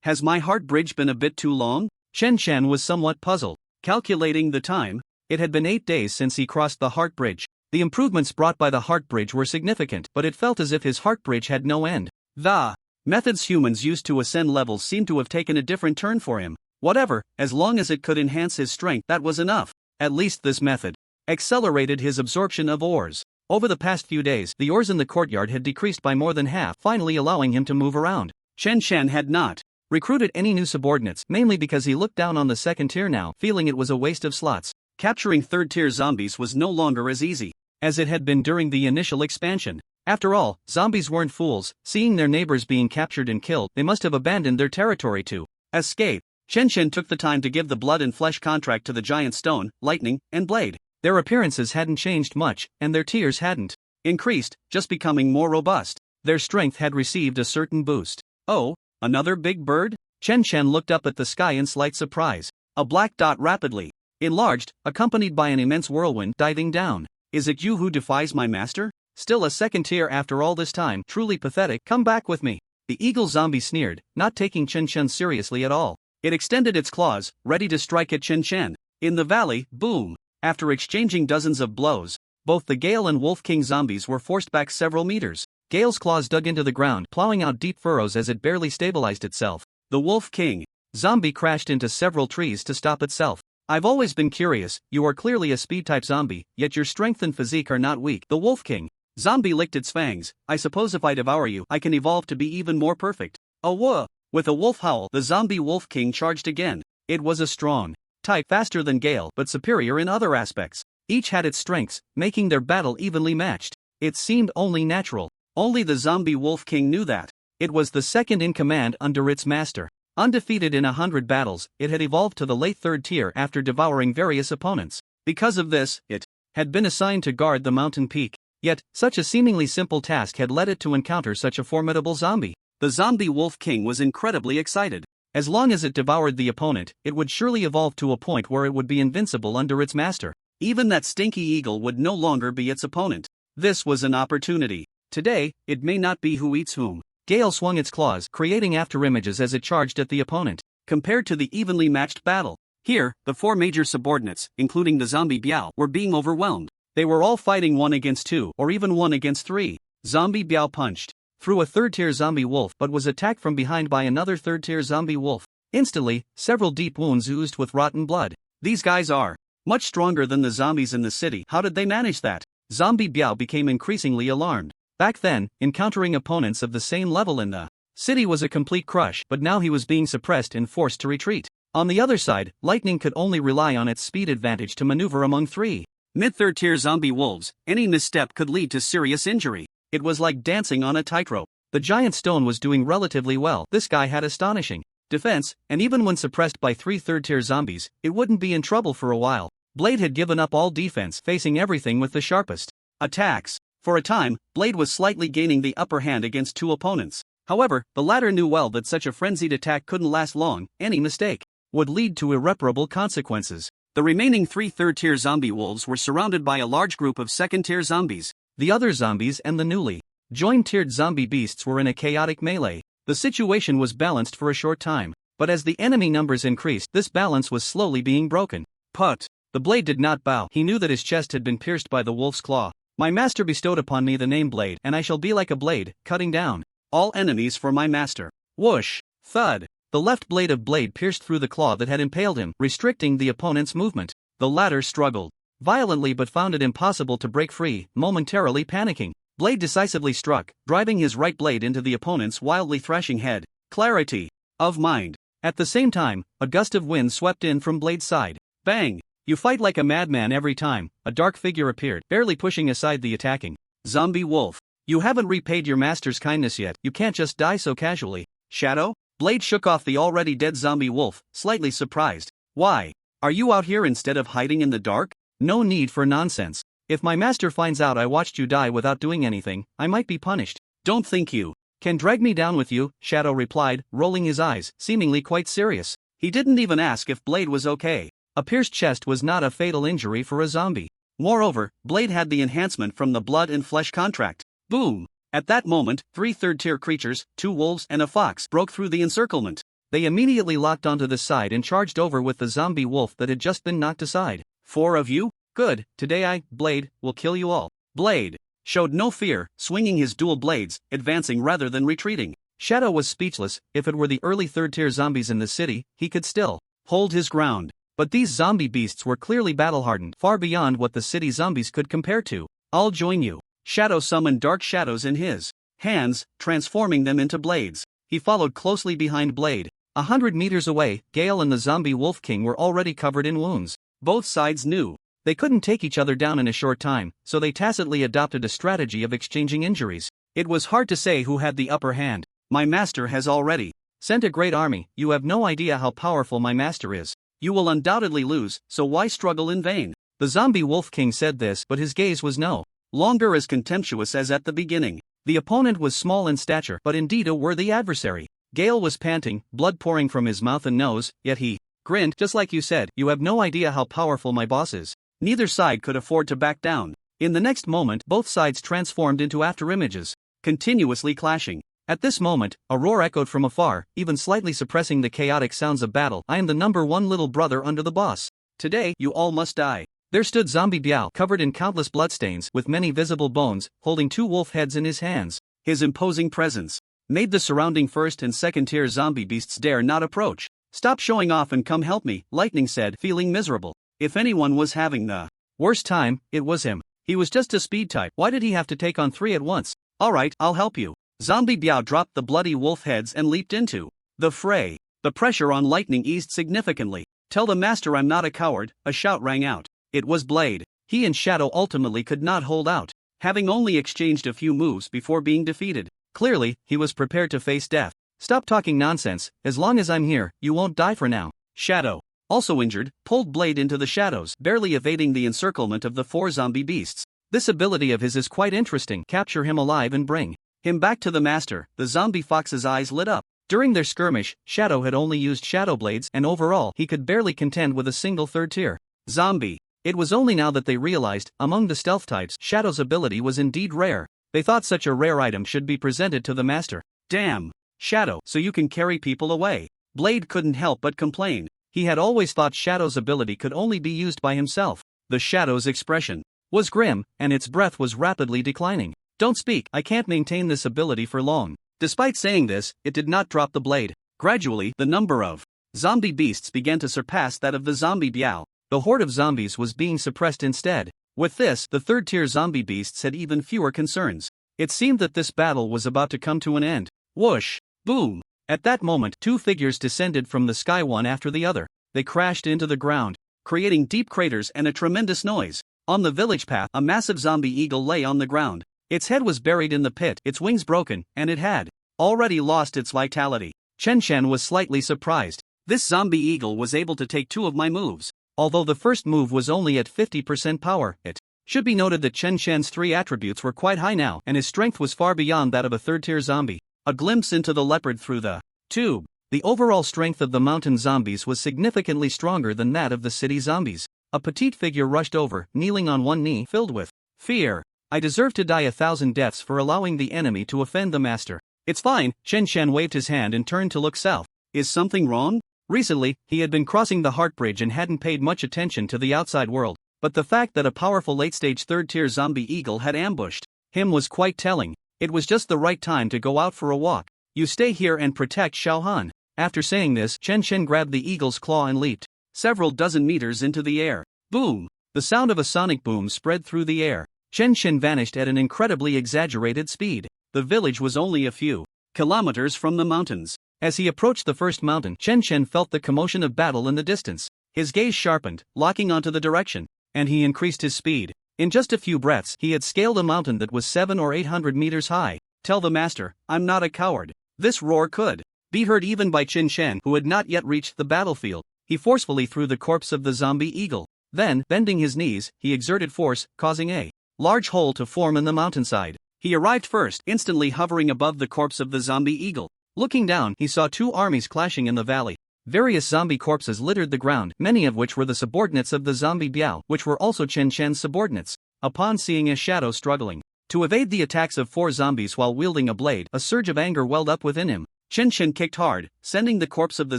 Has my heart bridge been a bit too long? Chen Chen was somewhat puzzled. Calculating the time, it had been 8 days since he crossed the heart bridge. The improvements brought by the heart bridge were significant, but it felt as if his heart bridge had no end. The methods humans used to ascend levels seemed to have taken a different turn for him. Whatever, as long as it could enhance his strength, that was enough. At least this method accelerated his absorption of ores. Over the past few days, the ores in the courtyard had decreased by more than half, finally allowing him to move around. Chen Shan had not recruited any new subordinates, mainly because he looked down on the second tier now, feeling it was a waste of slots. Capturing third-tier zombies was no longer as easy as it had been during the initial expansion. After all, zombies weren't fools. Seeing their neighbors being captured and killed, they must have abandoned their territory to escape. Chen Shen took the time to give the blood and flesh contract to the giant stone, lightning, and blade. Their appearances hadn't changed much, and their tiers hadn't increased, just becoming more robust. Their strength had received a certain boost. Oh, another big bird? Chen Shen looked up at the sky in slight surprise. A black dot rapidly enlarged, accompanied by an immense whirlwind diving down. Is it you who defies my master? Still a second tier after all this time, truly pathetic. Come back with me. The eagle zombie sneered, not taking Chen Shen seriously at all. It extended its claws, ready to strike at Chen Shen. In the valley, boom! After exchanging dozens of blows, both the Gale and Wolf King zombies were forced back several meters. Gale's claws dug into the ground, plowing out deep furrows as it barely stabilized itself. The Wolf King zombie crashed into several trees to stop itself. I've always been curious, you are clearly a speed-type zombie, yet your strength and physique are not weak. The Wolf King zombie licked its fangs. I suppose if I devour you, I can evolve to be even more perfect. Oh whoa! With a wolf howl, the zombie Wolf King charged again. It was a strong type, faster than Gale, but superior in other aspects. Each had its strengths, making their battle evenly matched. It seemed only natural. Only the zombie Wolf King knew that. It was the second in command under its master. Undefeated in 100 battles, it had evolved to the late third tier after devouring various opponents. Because of this, it had been assigned to guard the mountain peak. Yet, such a seemingly simple task had led it to encounter such a formidable zombie. The zombie Wolf King was incredibly excited. As long as it devoured the opponent, it would surely evolve to a point where it would be invincible under its master. Even that stinky eagle would no longer be its opponent. This was an opportunity. Today, it may not be who eats whom. Gale swung its claws, creating afterimages as it charged at the opponent. Compared to the evenly matched battle, here, the four major subordinates, including the zombie Biao, were being overwhelmed. They were all fighting 1 against 2, or even 1 against 3. Zombie Biao punched through a third-tier zombie wolf but was attacked from behind by another third-tier zombie wolf. Instantly, several deep wounds oozed with rotten blood. These guys are much stronger than the zombies in the city. How did they manage that? Zombie Biao became increasingly alarmed. Back then, encountering opponents of the same level in the city was a complete crush, but now he was being suppressed and forced to retreat. On the other side, Lightning could only rely on its speed advantage to maneuver among 3 mid-third tier zombie wolves. Any misstep could lead to serious injury. It was like dancing on a tightrope. The giant stone was doing relatively well. This guy had astonishing defense, and even when suppressed by 3 third-tier zombies, it wouldn't be in trouble for a while. Blade had given up all defense, facing everything with the sharpest attacks. For a time, Blade was slightly gaining the upper hand against 2 opponents. However, the latter knew well that such a frenzied attack couldn't last long. Any mistake would lead to irreparable consequences. The remaining 3 third-tier zombie wolves were surrounded by a large group of second-tier zombies. The other zombies and the newly joined tiered zombie beasts were in a chaotic melee. The situation was balanced for a short time, but as the enemy numbers increased, this balance was slowly being broken. Put! The blade did not bow. He knew that his chest had been pierced by the wolf's claw. My master bestowed upon me the name Blade, and I shall be like a blade, cutting down all enemies for my master. Whoosh! Thud! The left blade of Blade pierced through the claw that had impaled him, restricting the opponent's movement. The latter struggled violently but found it impossible to break free, momentarily panicking. Blade decisively struck, driving his right blade into the opponent's wildly thrashing head. Clarity of mind. At the same time, a gust of wind swept in from Blade's side. Bang! You fight like a madman every time. A dark figure appeared, barely pushing aside the attacking zombie wolf. You haven't repaid your master's kindness yet. You can't just die so casually. Shadow? Blade shook off the already dead zombie wolf, slightly surprised. Why? Are you out here instead of hiding in the dark? No need for nonsense. If my master finds out I watched you die without doing anything, I might be punished. Don't think you can drag me down with you, Shadow replied, rolling his eyes, seemingly quite serious. He didn't even ask if Blade was okay. A pierced chest was not a fatal injury for a zombie. Moreover, Blade had the enhancement from the blood and flesh contract. Boom! At that moment, 3 third-tier creatures, 2 wolves and a fox, broke through the encirclement. They immediately locked onto the side and charged over with the zombie wolf that had just been knocked aside. 4 of you? Good, today I, Blade, will kill you all. Blade showed no fear, swinging his dual blades, advancing rather than retreating. Shadow was speechless. If it were the early third-tier zombies in the city, he could still hold his ground. But these zombie beasts were clearly battle-hardened, far beyond what the city zombies could compare to. I'll join you. Shadow summoned dark shadows in his hands, transforming them into blades. He followed closely behind Blade. 100 meters away, Gale and the zombie Wolf King were already covered in wounds. Both sides knew they couldn't take each other down in a short time, so they tacitly adopted a strategy of exchanging injuries. It was hard to say who had the upper hand. My master has already sent a great army. You have no idea how powerful my master is. You will undoubtedly lose, so why struggle in vain? The zombie Wolf King said this, but his gaze was no longer as contemptuous as at the beginning. The opponent was small in stature, but indeed a worthy adversary. Gale was panting, blood pouring from his mouth and nose, yet he grinned. Just like you said, you have no idea how powerful my boss is. Neither side could afford to back down. In the next moment, both sides transformed into afterimages, continuously clashing. At this moment, a roar echoed from afar, even slightly suppressing the chaotic sounds of battle. I am the #1 little brother under the boss. Today, you all must die. There stood Zombie Biao, covered in countless bloodstains, with many visible bones, holding 2 wolf heads in his hands. His imposing presence made the surrounding first and second tier zombie beasts dare not approach. Stop showing off and come help me, Lightning said, feeling miserable. If anyone was having the worst time, it was him. He was just a speed type. Why did he have to take on 3 at once? Alright, I'll help you. Zombie Biao dropped the bloody wolf heads and leaped into the fray. The pressure on Lightning eased significantly. Tell the master I'm not a coward, a shout rang out. It was Blade. He and Shadow ultimately could not hold out, having only exchanged a few moves before being defeated. Clearly, he was prepared to face death. Stop talking nonsense. As long as I'm here, you won't die for now. Shadow, also injured, pulled Blade into the shadows, barely evading the encirclement of the 4 zombie beasts. This ability of his is quite interesting. Capture him alive and bring him back to the master. The zombie fox's eyes lit up. During their skirmish, Shadow had only used shadow blades, and overall, he could barely contend with a single 3rd tier zombie. It was only now that they realized, among the stealth types, Shadow's ability was indeed rare. They thought such a rare item should be presented to the master. Damn, Shadow, so you can carry people away. Blade couldn't help but complain. He had always thought Shadow's ability could only be used by himself. The Shadow's expression was grim, and its breath was rapidly declining. Don't speak, I can't maintain this ability for long. Despite saying this, it did not drop the blade. Gradually, the number of zombie beasts began to surpass that of the zombie Biao. The horde of zombies was being suppressed instead. With this, the 3rd tier zombie beasts had even fewer concerns. It seemed that this battle was about to come to an end. Whoosh! Boom! At that moment, 2 figures descended from the sky one after the other. They crashed into the ground, creating deep craters and a tremendous noise. On the village path, a massive zombie eagle lay on the ground. Its head was buried in the pit, its wings broken, and it had already lost its vitality. Chen Shan was slightly surprised. This zombie eagle was able to take 2 of my moves. Although the first move was only at 50% power, it should be noted that Chen Shan's 3 attributes were quite high now, and his strength was far beyond that of a 3rd tier zombie. A glimpse into the leopard through the tube. The overall strength of the mountain zombies was significantly stronger than that of the city zombies. A petite figure rushed over, kneeling on one knee, filled with fear. I deserve to die 1,000 deaths for allowing the enemy to offend the master. It's fine. Chen Shan waved his hand and turned to look south. Is something wrong? Recently, he had been crossing the Heart Bridge and hadn't paid much attention to the outside world, but the fact that a powerful late-stage 3rd tier zombie eagle had ambushed him was quite telling. It was just the right time to go out for a walk. You stay here and protect Xiao Han. After saying this, Chen Shen grabbed the eagle's claw and leaped several dozen meters into the air. Boom! The sound of a sonic boom spread through the air. Chen Shen vanished at an incredibly exaggerated speed. The village was only a few kilometers from the mountains. As he approached the first mountain, Chen Shen felt the commotion of battle in the distance. His gaze sharpened, locking onto the direction, and he increased his speed. In just a few breaths, he had scaled a mountain that was 700 or 800 meters high. Tell the master, I'm not a coward. This roar could be heard even by Chen Shen, who had not yet reached the battlefield. He forcefully threw the corpse of the zombie eagle. Then, bending his knees, he exerted force, causing a large hole to form in the mountainside. He arrived first, instantly hovering above the corpse of the zombie eagle. Looking down, he saw 2 armies clashing in the valley. Various zombie corpses littered the ground, many of which were the subordinates of the zombie Biao, which were also Chen Shen's subordinates. Upon seeing a shadow struggling to evade the attacks of 4 zombies while wielding a blade, a surge of anger welled up within him. Chen Shen kicked hard, sending the corpse of the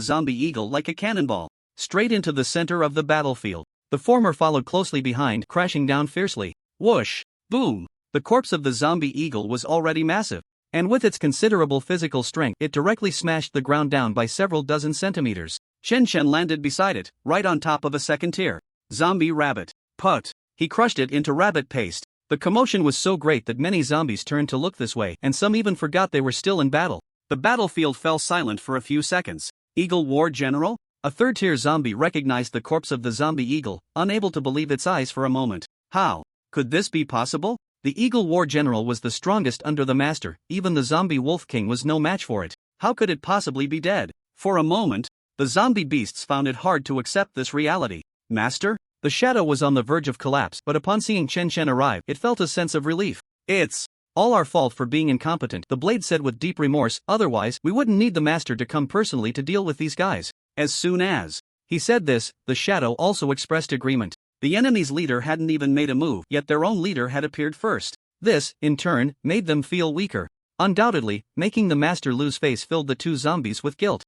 zombie eagle like a cannonball straight into the center of the battlefield. The former followed closely behind, crashing down fiercely. Whoosh! Boom! The corpse of the zombie eagle was already massive, and with its considerable physical strength, it directly smashed the ground down by several dozen centimeters. Chen Shen landed beside it, right on top of a second tier zombie rabbit. Put! He crushed it into rabbit paste. The commotion was so great that many zombies turned to look this way, and some even forgot they were still in battle. The battlefield fell silent for a few seconds. Eagle War General? A third-tier zombie recognized the corpse of the zombie eagle, unable to believe its eyes for a moment. How could this be possible? The Eagle War General was the strongest under the master, even the zombie Wolf King was no match for it. How could it possibly be dead? For a moment, the zombie beasts found it hard to accept this reality. Master? The shadow was on the verge of collapse, but upon seeing Chen Chen arrive, it felt a sense of relief. It's all our fault for being incompetent, the blade said with deep remorse, otherwise, we wouldn't need the master to come personally to deal with these guys. As soon as he said this, the shadow also expressed agreement. The enemy's leader hadn't even made a move, yet their own leader had appeared first. This, in turn, made them feel weaker. Undoubtedly, making the master lose face filled the two zombies with guilt.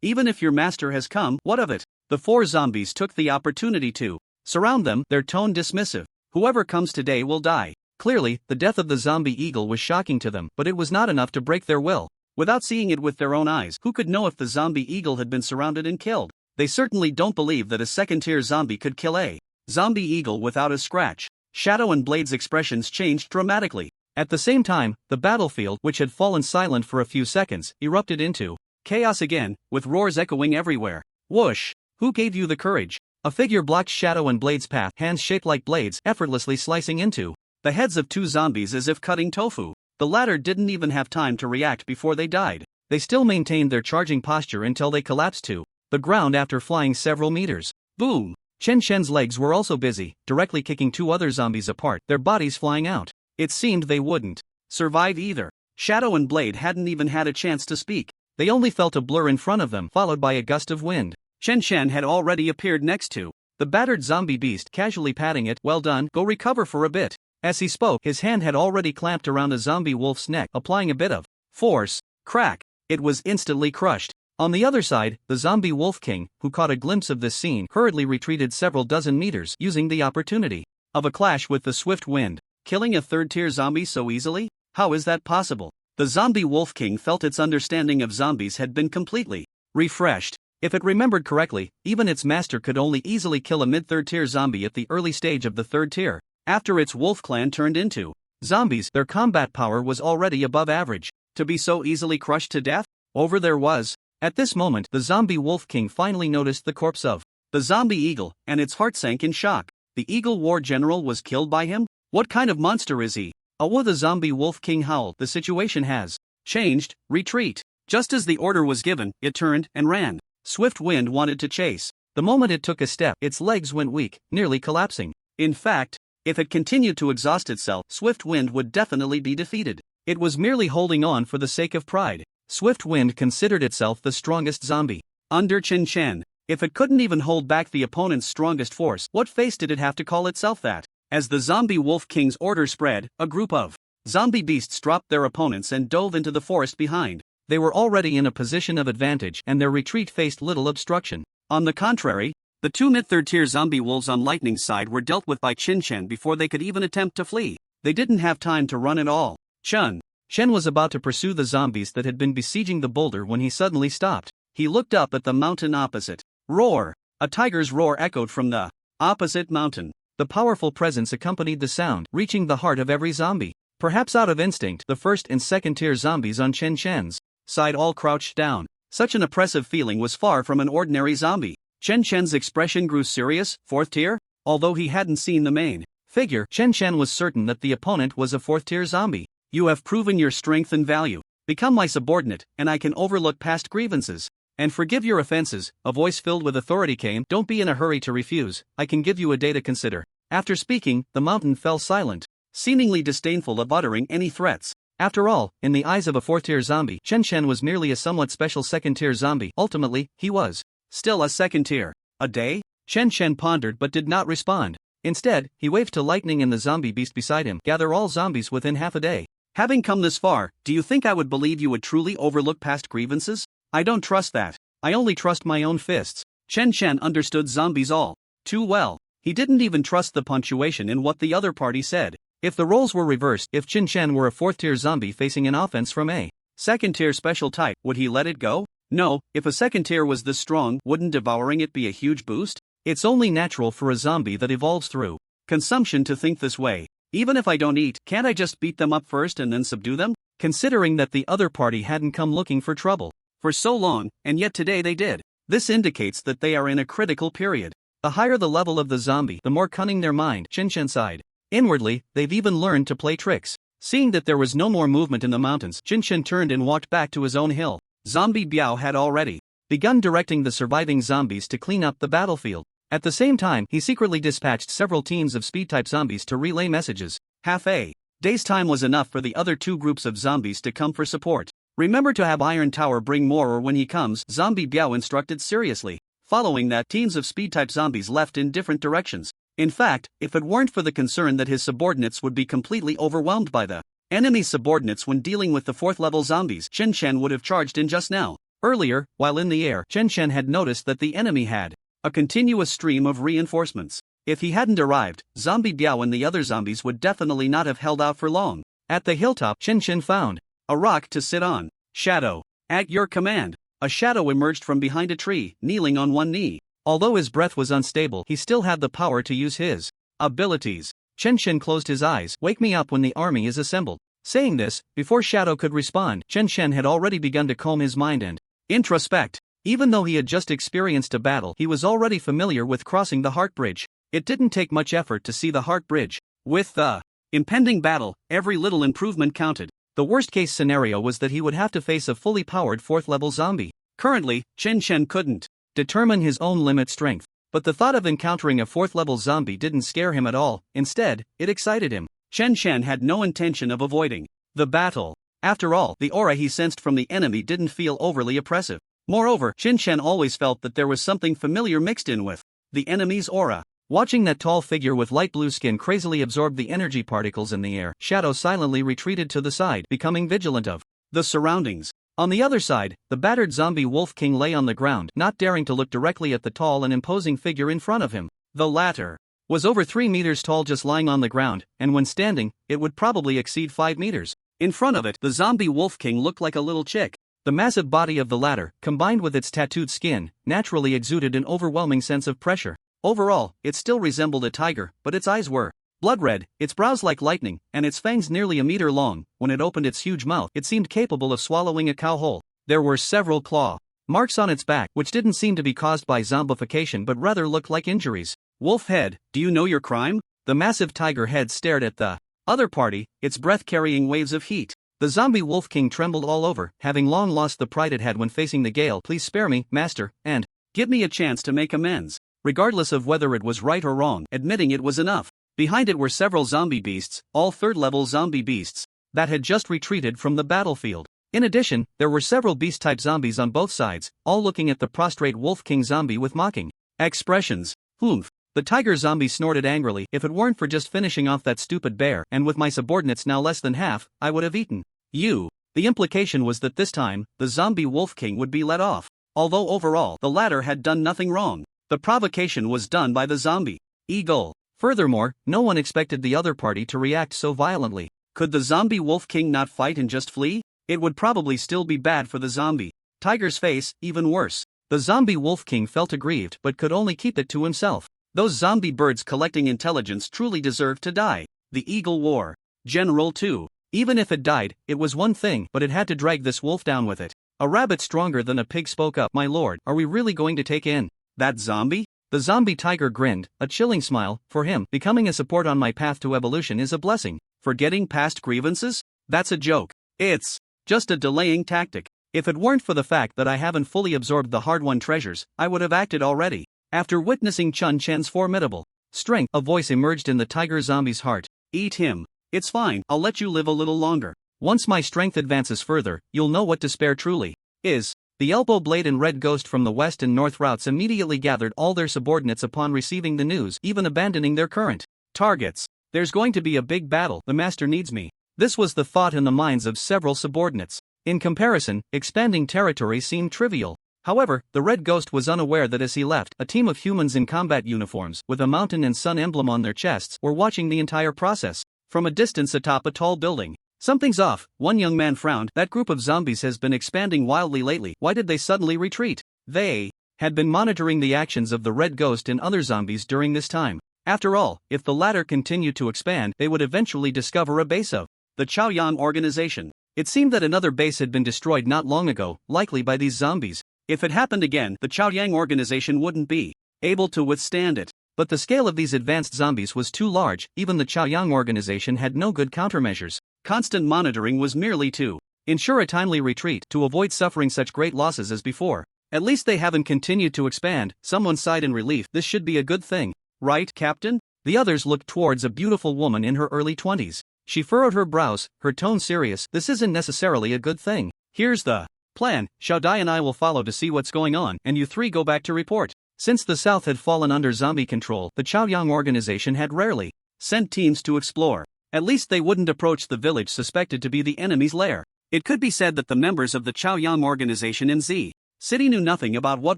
Even if your master has come, what of it? The four zombies took the opportunity to surround them, their tone dismissive. Whoever comes today will die. Clearly, the death of the zombie eagle was shocking to them, but it was not enough to break their will. Without seeing it with their own eyes, who could know if the zombie eagle had been surrounded and killed? They certainly don't believe that a second-tier zombie could kill a zombie eagle without a scratch. Shadow and Blade's expressions changed dramatically. At the same time, the battlefield, which had fallen silent for a few seconds, erupted into chaos again, with roars echoing everywhere. Whoosh! Who gave you the courage? A figure blocked Shadow and Blade's path, hands shaped like blades, effortlessly slicing into the heads of two zombies as if cutting tofu. The latter didn't even have time to react before they died. They still maintained their charging posture until they collapsed to the ground after flying several meters. Boom! Chen Chen's legs were also busy, directly kicking two other zombies apart, their bodies flying out. It seemed they wouldn't survive either. Shadow and Blade hadn't even had a chance to speak. They only felt a blur in front of them, followed by a gust of wind. Chen Chen had already appeared next to the battered zombie beast, casually patting it. Well done, go recover for a bit. As he spoke, his hand had already clamped around a zombie wolf's neck, applying a bit of force. Crack! It was instantly crushed. On the other side, the zombie wolf king, who caught a glimpse of this scene, hurriedly retreated several dozen meters, using the opportunity of a clash with the swift wind. Killing a third-tier zombie so easily? How is that possible? The zombie wolf king felt its understanding of zombies had been completely refreshed. If it remembered correctly, even its master could only easily kill a mid-third-tier zombie at the early stage of the third tier. After its wolf clan turned into zombies, their combat power was already above average. To be so easily crushed to death? Over there was. At this moment, the zombie wolf king finally noticed the corpse of the zombie eagle, and its heart sank in shock. The Eagle War General was killed by him? What kind of monster is he? Oh, the zombie wolf king howled. The situation has changed. Retreat. Just as the order was given, it turned and ran. Swift Wind wanted to chase. The moment it took a step, its legs went weak, nearly collapsing. In fact, if it continued to exhaust itself, Swift Wind would definitely be defeated. It was merely holding on for the sake of pride. Swift Wind considered itself the strongest zombie under Chen Chen. If it couldn't even hold back the opponent's strongest force, what face did it have to call itself that? As the zombie wolf king's order spread, a group of zombie beasts dropped their opponents and dove into the forest behind. They were already in a position of advantage, and their retreat faced little obstruction. On the contrary, the two mid-third-tier zombie wolves on Lightning's side were dealt with by Chen Chen before they could even attempt to flee. They didn't have time to run at all. Chen was about to pursue the zombies that had been besieging the boulder when he suddenly stopped. He looked up at the mountain opposite. Roar! A tiger's roar echoed from the opposite mountain. The powerful presence accompanied the sound, reaching the heart of every zombie. Perhaps out of instinct, the first and second-tier zombies on Chen Chen's side all crouched down. Such an oppressive feeling was far from an ordinary zombie. Chen Chen's expression grew serious. Fourth tier? Although he hadn't seen the main figure, Chen Chen was certain that the opponent was a fourth-tier zombie. You have proven your strength and value. Become my subordinate, and I can overlook past grievances and forgive your offenses. A voice filled with authority came. Don't be in a hurry to refuse. I can give you a day to consider. After speaking, the mountain fell silent, seemingly disdainful of uttering any threats. After all, in the eyes of a fourth-tier zombie, Chen Chen was merely a somewhat special second-tier zombie. Ultimately, he was still a second-tier. A day? Chen Chen pondered but did not respond. Instead, he waved to Lightning and the zombie beast beside him. Gather all zombies within half a day. Having come this far, do you think I would believe you would truly overlook past grievances? I don't trust that. I only trust my own fists. Chen Chen understood zombies all too well. He didn't even trust the punctuation in what the other party said. If the roles were reversed, if Chen Chen were a fourth-tier zombie facing an offense from a second-tier special type, would he let it go? No. If a second-tier was this strong, wouldn't devouring it be a huge boost? It's only natural for a zombie that evolves through consumption to think this way. Even if I don't eat, can't I just beat them up first and then subdue them? Considering that the other party hadn't come looking for trouble for so long, and yet today they did. This indicates that they are in a critical period. The higher the level of the zombie, the more cunning their mind, Chen sighed. Inwardly, they've even learned to play tricks. Seeing that there was no more movement in the mountains, Chen turned and walked back to his own hill. Zombie Biao had already begun directing the surviving zombies to clean up the battlefield. At the same time, he secretly dispatched several teams of speed-type zombies to relay messages. Half a day's time was enough for the other two groups of zombies to come for support. Remember to have Iron Tower bring more, or when he comes, Zombie Biao instructed seriously. Following that, teams of speed-type zombies left in different directions. In fact, if it weren't for the concern that his subordinates would be completely overwhelmed by the enemy subordinates when dealing with the 4th-level zombies, Chen would have charged in just now. Earlier, while in the air, Chen had noticed that the enemy had a continuous stream of reinforcements. If he hadn't arrived, Zombie Biao and the other zombies would definitely not have held out for long. At the hilltop, Chen found a rock to sit on. Shadow. At your command. A shadow emerged from behind a tree, kneeling on one knee. Although his breath was unstable, he still had the power to use his abilities. Chen closed his eyes. Wake me up when the army is assembled. Saying this, before Shadow could respond, Chen had already begun to calm his mind and introspect. Even though he had just experienced a battle, he was already familiar with crossing the Heart Bridge. It didn't take much effort to see the Heart Bridge. With the impending battle, every little improvement counted. The worst-case scenario was that he would have to face a fully powered 4th-level zombie. Currently, Chen couldn't determine his own limit strength. But the thought of encountering a 4th-level zombie didn't scare him at all. Instead, it excited him. Chen had no intention of avoiding the battle. After all, the aura he sensed from the enemy didn't feel overly oppressive. Moreover, Chen always felt that there was something familiar mixed in with the enemy's aura. Watching that tall figure with light blue skin crazily absorb the energy particles in the air, Shadow silently retreated to the side, becoming vigilant of the surroundings. On the other side, the battered zombie Wolf King lay on the ground, not daring to look directly at the tall and imposing figure in front of him. The latter was over 3 meters tall just lying on the ground, and when standing, it would probably exceed 5 meters. In front of it, the zombie Wolf King looked like a little chick. The massive body of the latter, combined with its tattooed skin, naturally exuded an overwhelming sense of pressure. Overall, it still resembled a tiger, but its eyes were blood red, its brows like lightning, and its fangs nearly a meter long. When it opened its huge mouth, it seemed capable of swallowing a cow whole. There were several claw marks on its back, which didn't seem to be caused by zombification but rather looked like injuries. Wolf head, do you know your crime? The massive tiger head stared at the other party, its breath carrying waves of heat. The zombie Wolf King trembled all over, having long lost the pride it had when facing the gale. Please spare me, master, and give me a chance to make amends. Regardless of whether it was right or wrong, admitting it was enough. Behind it were several zombie beasts, all 3rd-level zombie beasts, that had just retreated from the battlefield. In addition, there were several beast-type zombies on both sides, all looking at the prostrate Wolf King zombie with mocking expressions. Oomph. The tiger zombie snorted angrily. If it weren't for just finishing off that stupid bear, and with my subordinates now less than half, I would have eaten you. The implication was that this time, the zombie Wolf King would be let off. Although overall, the latter had done nothing wrong. The provocation was done by the zombie eagle. Furthermore, no one expected the other party to react so violently. Could the zombie Wolf King not fight and just flee? It would probably still be bad for the zombie tiger's face, even worse. The zombie Wolf King felt aggrieved but could only keep it to himself. Those zombie birds collecting intelligence truly deserved to die. The eagle war general too. Even if it died, it was one thing, but it had to drag this wolf down with it. A rabbit stronger than a pig spoke up. My lord, are we really going to take in that zombie? The zombie tiger grinned, a chilling smile. For him, becoming a support on my path to evolution is a blessing. Forgetting past grievances? That's a joke. It's just a delaying tactic. If it weren't for the fact that I haven't fully absorbed the hard-won treasures, I would have acted already. After witnessing Chan's formidable strength, a voice emerged in the tiger zombie's heart. Eat him. It's fine, I'll let you live a little longer. Once my strength advances further, you'll know what despair truly is. The Elbow Blade and Red Ghost from the west and north routes immediately gathered all their subordinates upon receiving the news, even abandoning their current targets. There's going to be a big battle, the master needs me. This was the thought in the minds of several subordinates. In comparison, expanding territory seemed trivial. However, the Red Ghost was unaware that as he left, a team of humans in combat uniforms, with a mountain and sun emblem on their chests, were watching the entire process from a distance atop a tall building. Something's off, one young man frowned. That group of zombies has been expanding wildly lately. Why did they suddenly retreat? They had been monitoring the actions of the Red Ghost and other zombies during this time. After all, if the latter continued to expand, they would eventually discover a base of the Chaoyang organization. It seemed that another base had been destroyed not long ago, likely by these zombies. If it happened again, the Chaoyang organization wouldn't be able to withstand it. But the scale of these advanced zombies was too large, even the Chaoyang organization had no good countermeasures. Constant monitoring was merely to ensure a timely retreat to avoid suffering such great losses as before. At least they haven't continued to expand, someone sighed in relief. This should be a good thing. Right, Captain? The others looked towards a beautiful woman in her early 20s. She furrowed her brows, her tone serious. This isn't necessarily a good thing. Here's the plan. Xiao Dai and I will follow to see what's going on, and you three go back to report. Since the south had fallen under zombie control, the Chaoyang organization had rarely sent teams to explore. At least they wouldn't approach the village suspected to be the enemy's lair. It could be said that the members of the Chaoyang organization in Z City knew nothing about what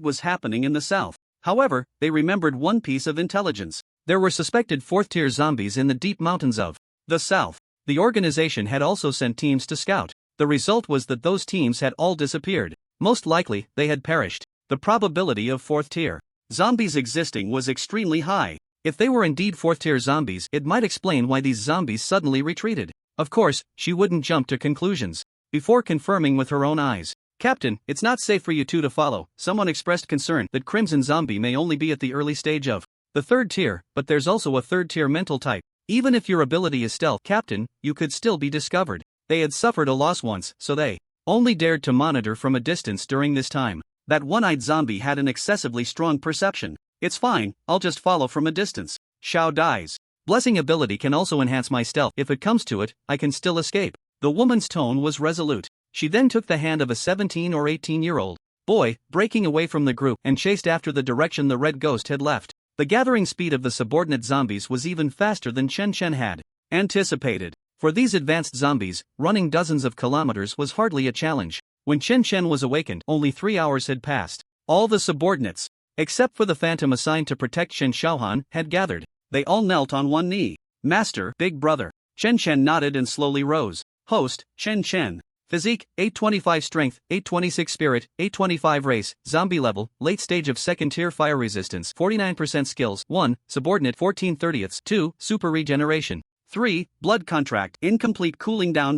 was happening in the south. However, they remembered one piece of intelligence. There were suspected fourth-tier zombies in the deep mountains of the south. The organization had also sent teams to scout. The result was that those teams had all disappeared. Most likely, they had perished. The probability of fourth-tier zombies existing was extremely high. If they were indeed fourth-tier zombies, it might explain why these zombies suddenly retreated. Of course, she wouldn't jump to conclusions before confirming with her own eyes. Captain, it's not safe for you two to follow. Someone expressed concern that Crimson Zombie may only be at the early stage of the third tier, but there's also a third-tier mental type. Even if your ability is stealth, Captain, you could still be discovered. They had suffered a loss once, so they only dared to monitor from a distance during this time. That one-eyed zombie had an excessively strong perception. It's fine, I'll just follow from a distance. Xiao Dai's blessing ability can also enhance my stealth. If it comes to it, I can still escape. The woman's tone was resolute. She then took the hand of a 17 or 18-year-old boy, breaking away from the group, and chased after the direction the red ghost had left. The gathering speed of the subordinate zombies was even faster than Chen Chen had anticipated. For these advanced zombies, running dozens of kilometers was hardly a challenge. When Chen Chen was awakened, only 3 hours had passed. All the subordinates, except for the phantom assigned to protect Shen Xiaohan, had gathered. They all knelt on one knee. Master, big brother. Chen Chen nodded and slowly rose. Host, Chen Chen. Physique, 825 strength, 826 spirit, 825 race, zombie level, late stage of second tier fire resistance, 49% skills, 1, subordinate 14/30ths, 2, super regeneration, 3, blood contract, incomplete cooling down.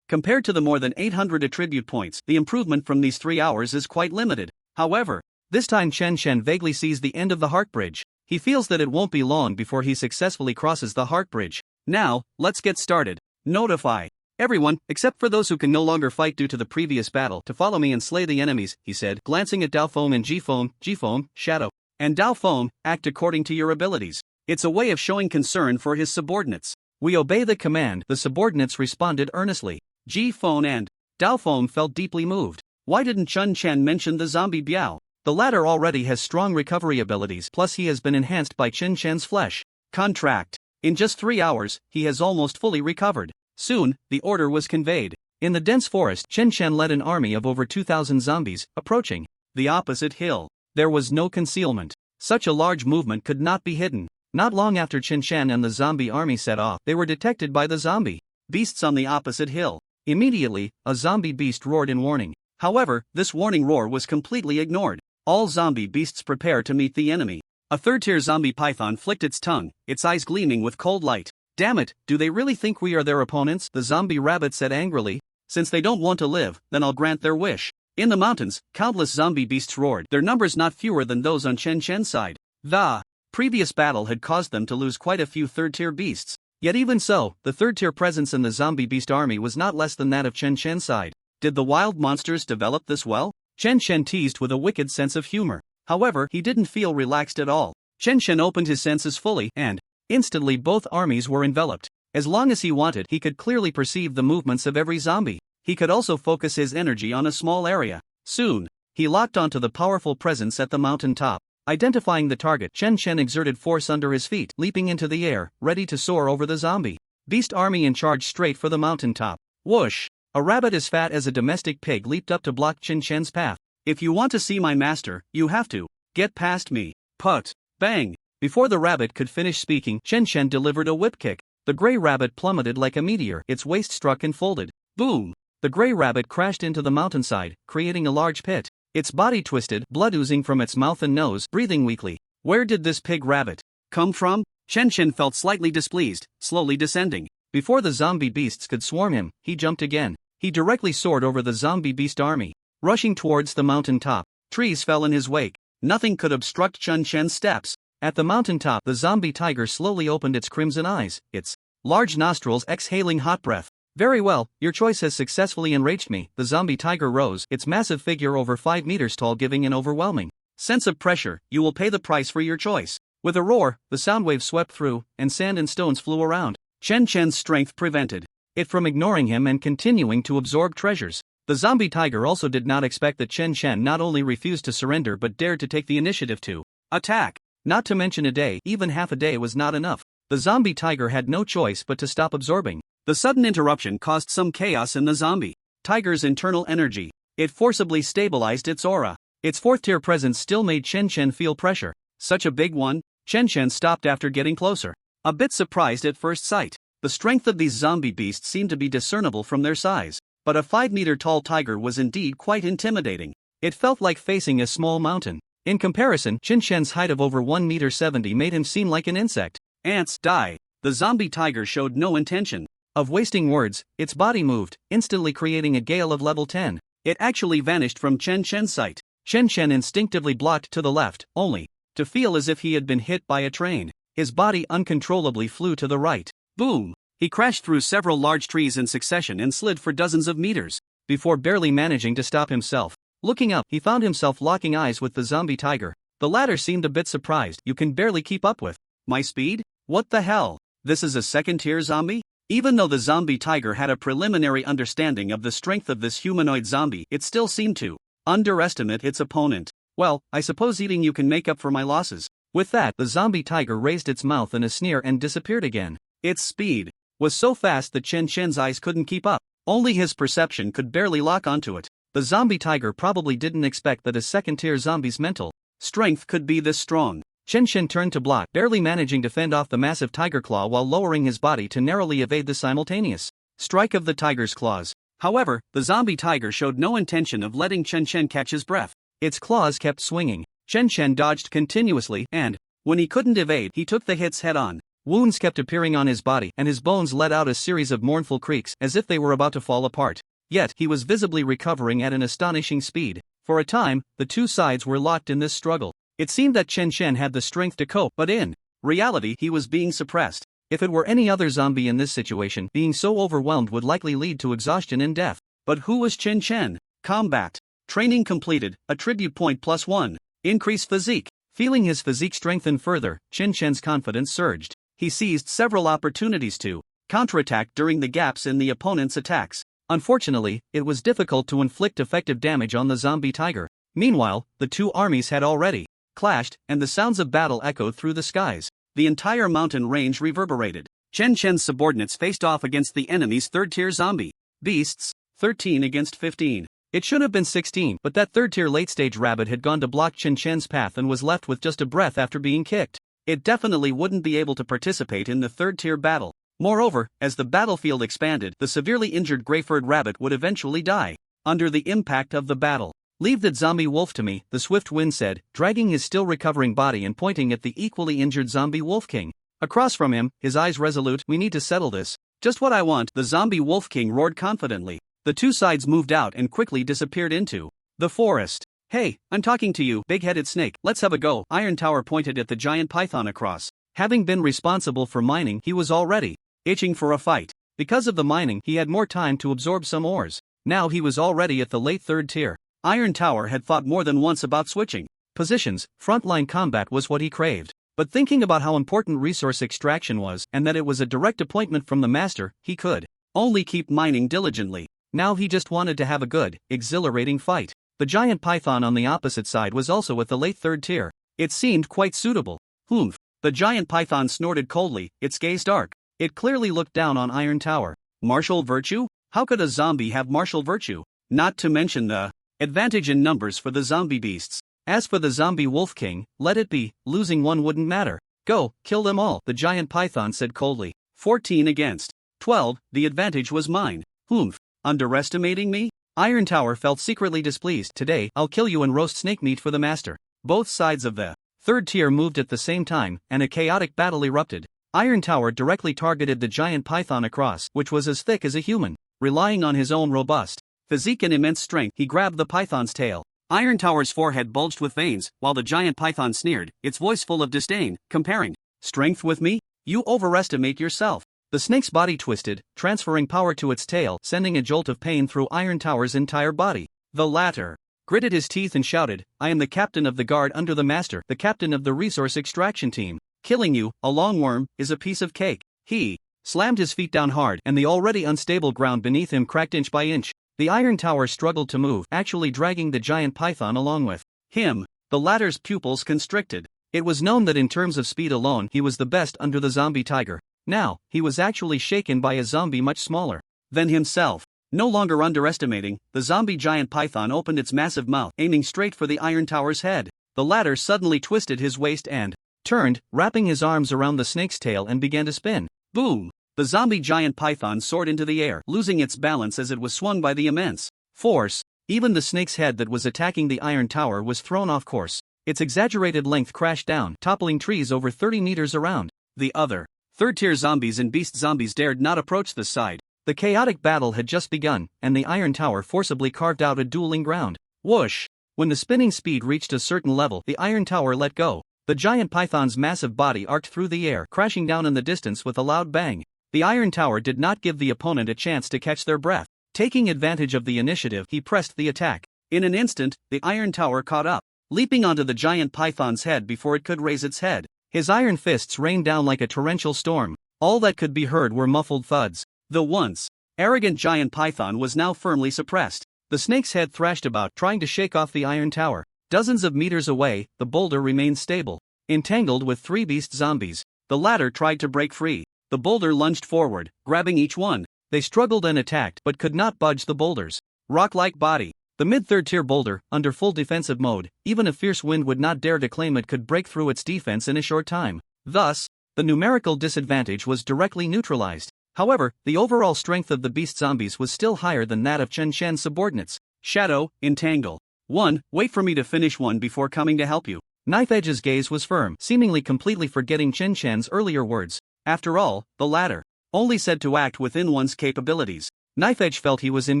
Compared to the more than 800 attribute points, the improvement from these 3 hours is quite limited. However, this time Chen Chen vaguely sees the end of the heart bridge. He feels that it won't be long before he successfully crosses the heart bridge. Now, let's get started. Notify everyone, except for those who can no longer fight due to the previous battle, to follow me and slay the enemies, he said, glancing at Dao Feng and Ji Feng, Shadow, and Dao Feng, act according to your abilities. It's a way of showing concern for his subordinates. We obey the command, the subordinates responded earnestly. Ji Feng and Dao Feng felt deeply moved. Why didn't Chen Chen mention the zombie Biao? The latter already has strong recovery abilities, plus he has been enhanced by Chen Chen's flesh contract. In just 3 hours, he has almost fully recovered. Soon, the order was conveyed. In the dense forest, Chen Chen led an army of over 2,000 zombies, approaching the opposite hill. There was no concealment. Such a large movement could not be hidden. Not long after Chen Chen and the zombie army set off, they were detected by the zombie beasts on the opposite hill. Immediately, a zombie beast roared in warning. However, this warning roar was completely ignored. All zombie beasts prepare to meet the enemy. A third-tier zombie python flicked its tongue, its eyes gleaming with cold light. Damn it, do they really think we are their opponents? The zombie rabbit said angrily. Since they don't want to live, then I'll grant their wish. In the mountains, countless zombie beasts roared, their numbers not fewer than those on Chen Chen's side. The previous battle had caused them to lose quite a few third-tier beasts. Yet even so, the third-tier presence in the zombie beast army was not less than that of Chen Chen's side. Did the wild monsters develop this well? Chen Chen teased with a wicked sense of humor. However, he didn't feel relaxed at all. Chen Chen opened his senses fully, and instantly both armies were enveloped. As long as he wanted, he could clearly perceive the movements of every zombie. He could also focus his energy on a small area. Soon, he locked onto the powerful presence at the mountain top. Identifying the target, Chen Chen exerted force under his feet, leaping into the air, ready to soar over the zombie beast army and charge straight for the mountain top. Whoosh! A rabbit as fat as a domestic pig leaped up to block Chen Chen's path. If you want to see my master, you have to get past me. Put! Bang! Before the rabbit could finish speaking, Chen Chen delivered a whip kick. The gray rabbit plummeted like a meteor, its waist struck and folded. Boom! The gray rabbit crashed into the mountainside, creating a large pit. Its body twisted, blood oozing from its mouth and nose, breathing weakly. Where did this pig rabbit come from? Chen Chen felt slightly displeased, slowly descending. Before the zombie beasts could swarm him, he jumped again. He directly soared over the zombie beast army, rushing towards the mountain top. Trees fell in his wake. Nothing could obstruct Chen Chen's steps. At the mountain top, the zombie tiger slowly opened its crimson eyes, its large nostrils exhaling hot breath. Very well, your choice has successfully enraged me. The zombie tiger rose, its massive figure over 5 meters tall giving an overwhelming sense of pressure. You will pay the price for your choice. With a roar, the sound wave swept through, and sand and stones flew around. Chen Chen's strength prevented it from ignoring him and continuing to absorb treasures. The zombie tiger also did not expect that Chen Chen not only refused to surrender but dared to take the initiative to attack. Not to mention a day, even half a day was not enough. The zombie tiger had no choice but to stop absorbing. The sudden interruption caused some chaos in the zombie tiger's internal energy. It forcibly stabilized its aura. Its 4th-tier presence still made Chen Chen feel pressure. Such a big one? Chen Chen stopped after getting closer. A bit surprised at first sight. The strength of these zombie beasts seemed to be discernible from their size. But a 5-meter-tall tiger was indeed quite intimidating. It felt like facing a small mountain. In comparison, Chen Chen's height of over 1.70 meters made him seem like an insect. Ants, die. The zombie tiger showed no intention of wasting words. Its body moved, instantly creating a gale of level 10. It actually vanished from Chen Chen's sight. Chen Chen instinctively blocked to the left, only to feel as if he had been hit by a train. His body uncontrollably flew to the right. Boom! He crashed through several large trees in succession and slid for dozens of meters, before barely managing to stop himself. Looking up, he found himself locking eyes with the zombie tiger. The latter seemed a bit surprised. You can barely keep up with my speed? What the hell? This is a 2nd-tier zombie? Even though the zombie tiger had a preliminary understanding of the strength of this humanoid zombie, it still seemed to underestimate its opponent. Well, I suppose eating you can make up for my losses. With that, the zombie tiger raised its mouth in a sneer and disappeared again. Its speed was so fast that Chen Chen's eyes couldn't keep up. Only his perception could barely lock onto it. The zombie tiger probably didn't expect that a 2nd-tier zombie's mental strength could be this strong. Chen Chen turned to block, barely managing to fend off the massive tiger claw while lowering his body to narrowly evade the simultaneous strike of the tiger's claws. However, the zombie tiger showed no intention of letting Chen Chen catch his breath. Its claws kept swinging. Chen Chen dodged continuously, and when he couldn't evade, he took the hits head-on. Wounds kept appearing on his body, and his bones let out a series of mournful creaks as if they were about to fall apart. Yet, he was visibly recovering at an astonishing speed. For a time, the two sides were locked in this struggle. It seemed that Chen Chen had the strength to cope, but in reality, he was being suppressed. If it were any other zombie in this situation, being so overwhelmed would likely lead to exhaustion and death. But who was Chen Chen? Combat. Training completed, attribute point +1. Increase physique. Feeling his physique strengthen further, Chen Chen's confidence surged. He seized several opportunities to counterattack during the gaps in the opponent's attacks. Unfortunately, it was difficult to inflict effective damage on the zombie tiger. Meanwhile, the two armies had already clashed, and the sounds of battle echoed through the skies. The entire mountain range reverberated. Chen Chen's subordinates faced off against the enemy's 3rd-tier zombie beasts, 13 against 15. It should have been 16, but that 3rd-tier late-stage rabbit had gone to block Chen Chen's path and was left with just a breath after being kicked. It definitely wouldn't be able to participate in the 3rd-tier battle. Moreover, as the battlefield expanded, the severely injured gray-furred rabbit would eventually die under the impact of the battle. Leave that zombie wolf to me, the swift wind said, dragging his still recovering body and pointing at the equally injured zombie wolf king. Across from him, his eyes resolute, we need to settle this. Just what I want, the zombie wolf king roared confidently. The two sides moved out and quickly disappeared into the forest. Hey, I'm talking to you, big-headed snake, let's have a go. Iron Tower pointed at the giant python across. Having been responsible for mining, he was already itching for a fight. Because of the mining, he had more time to absorb some ores. Now he was already at the late 3rd tier. Iron Tower had thought more than once about switching positions. Frontline combat was what he craved. But thinking about how important resource extraction was, and that it was a direct appointment from the master, he could only keep mining diligently. Now he just wanted to have a good, exhilarating fight. The giant python on the opposite side was also at the late 3rd tier. It seemed quite suitable. Humph. The giant python snorted coldly, its gaze dark. It clearly looked down on Iron Tower. Martial virtue? How could a zombie have martial virtue? Not to mention the advantage in numbers for the zombie beasts. As for the zombie wolf king, let it be, losing one wouldn't matter. Go, kill them all, the giant python said coldly. 14 against 12, the advantage was mine. Humph. Underestimating me? Iron Tower felt secretly displeased. Today, I'll kill you and roast snake meat for the master. Both sides of the third tier moved at the same time, and a chaotic battle erupted. Iron Tower directly targeted the giant python across, which was as thick as a human. Relying on his own robust physique and immense strength, he grabbed the python's tail. Iron Tower's forehead bulged with veins, while the giant python sneered, its voice full of disdain, comparing strength with me? You overestimate yourself. The snake's body twisted, transferring power to its tail, sending a jolt of pain through Iron Tower's entire body. The latter gritted his teeth and shouted, I am the captain of the guard under the master, the captain of the resource extraction team. Killing you, a longworm, is a piece of cake. He slammed his feet down hard, and the already unstable ground beneath him cracked inch by inch. The Iron Tower struggled to move, actually dragging the giant python along with him. The latter's pupils constricted. It was known that in terms of speed alone he was the best under the zombie tiger. Now, he was actually shaken by a zombie much smaller than himself. No longer underestimating, the zombie giant python opened its massive mouth, aiming straight for the Iron Tower's head. The latter suddenly twisted his waist and turned, wrapping his arms around the snake's tail and began to spin. Boom! The zombie giant python soared into the air, losing its balance as it was swung by the immense force. Even the snake's head that was attacking the Iron Tower was thrown off course. Its exaggerated length crashed down, toppling trees over 30 meters around. The other third-tier zombies and beast zombies dared not approach the side. The chaotic battle had just begun, and the Iron Tower forcibly carved out a dueling ground. Whoosh! When the spinning speed reached a certain level, the Iron Tower let go. The giant python's massive body arced through the air, crashing down in the distance with a loud bang. The Iron Tower did not give the opponent a chance to catch their breath. Taking advantage of the initiative, he pressed the attack. In an instant, the Iron Tower caught up, leaping onto the giant python's head before it could raise its head. His iron fists rained down like a torrential storm. All that could be heard were muffled thuds. The once arrogant giant python was now firmly suppressed. The snake's head thrashed about, trying to shake off the Iron Tower. Dozens of meters away, the boulder remained stable, entangled with 3 beast zombies. The latter tried to break free. The boulder lunged forward, grabbing each one. They struggled and attacked, but could not budge the boulder's rock-like body. The mid-third tier boulder, under full defensive mode, even a fierce wind would not dare to claim it could break through its defense in a short time. Thus, the numerical disadvantage was directly neutralized. However, the overall strength of the beast zombies was still higher than that of Chen Shan's subordinates. Shadow, entangle. 1. Wait for me to finish one before coming to help you. Knife Edge's gaze was firm, seemingly completely forgetting Chen Shan's earlier words. After all, the latter only said to act within one's capabilities. Knife Edge felt he was in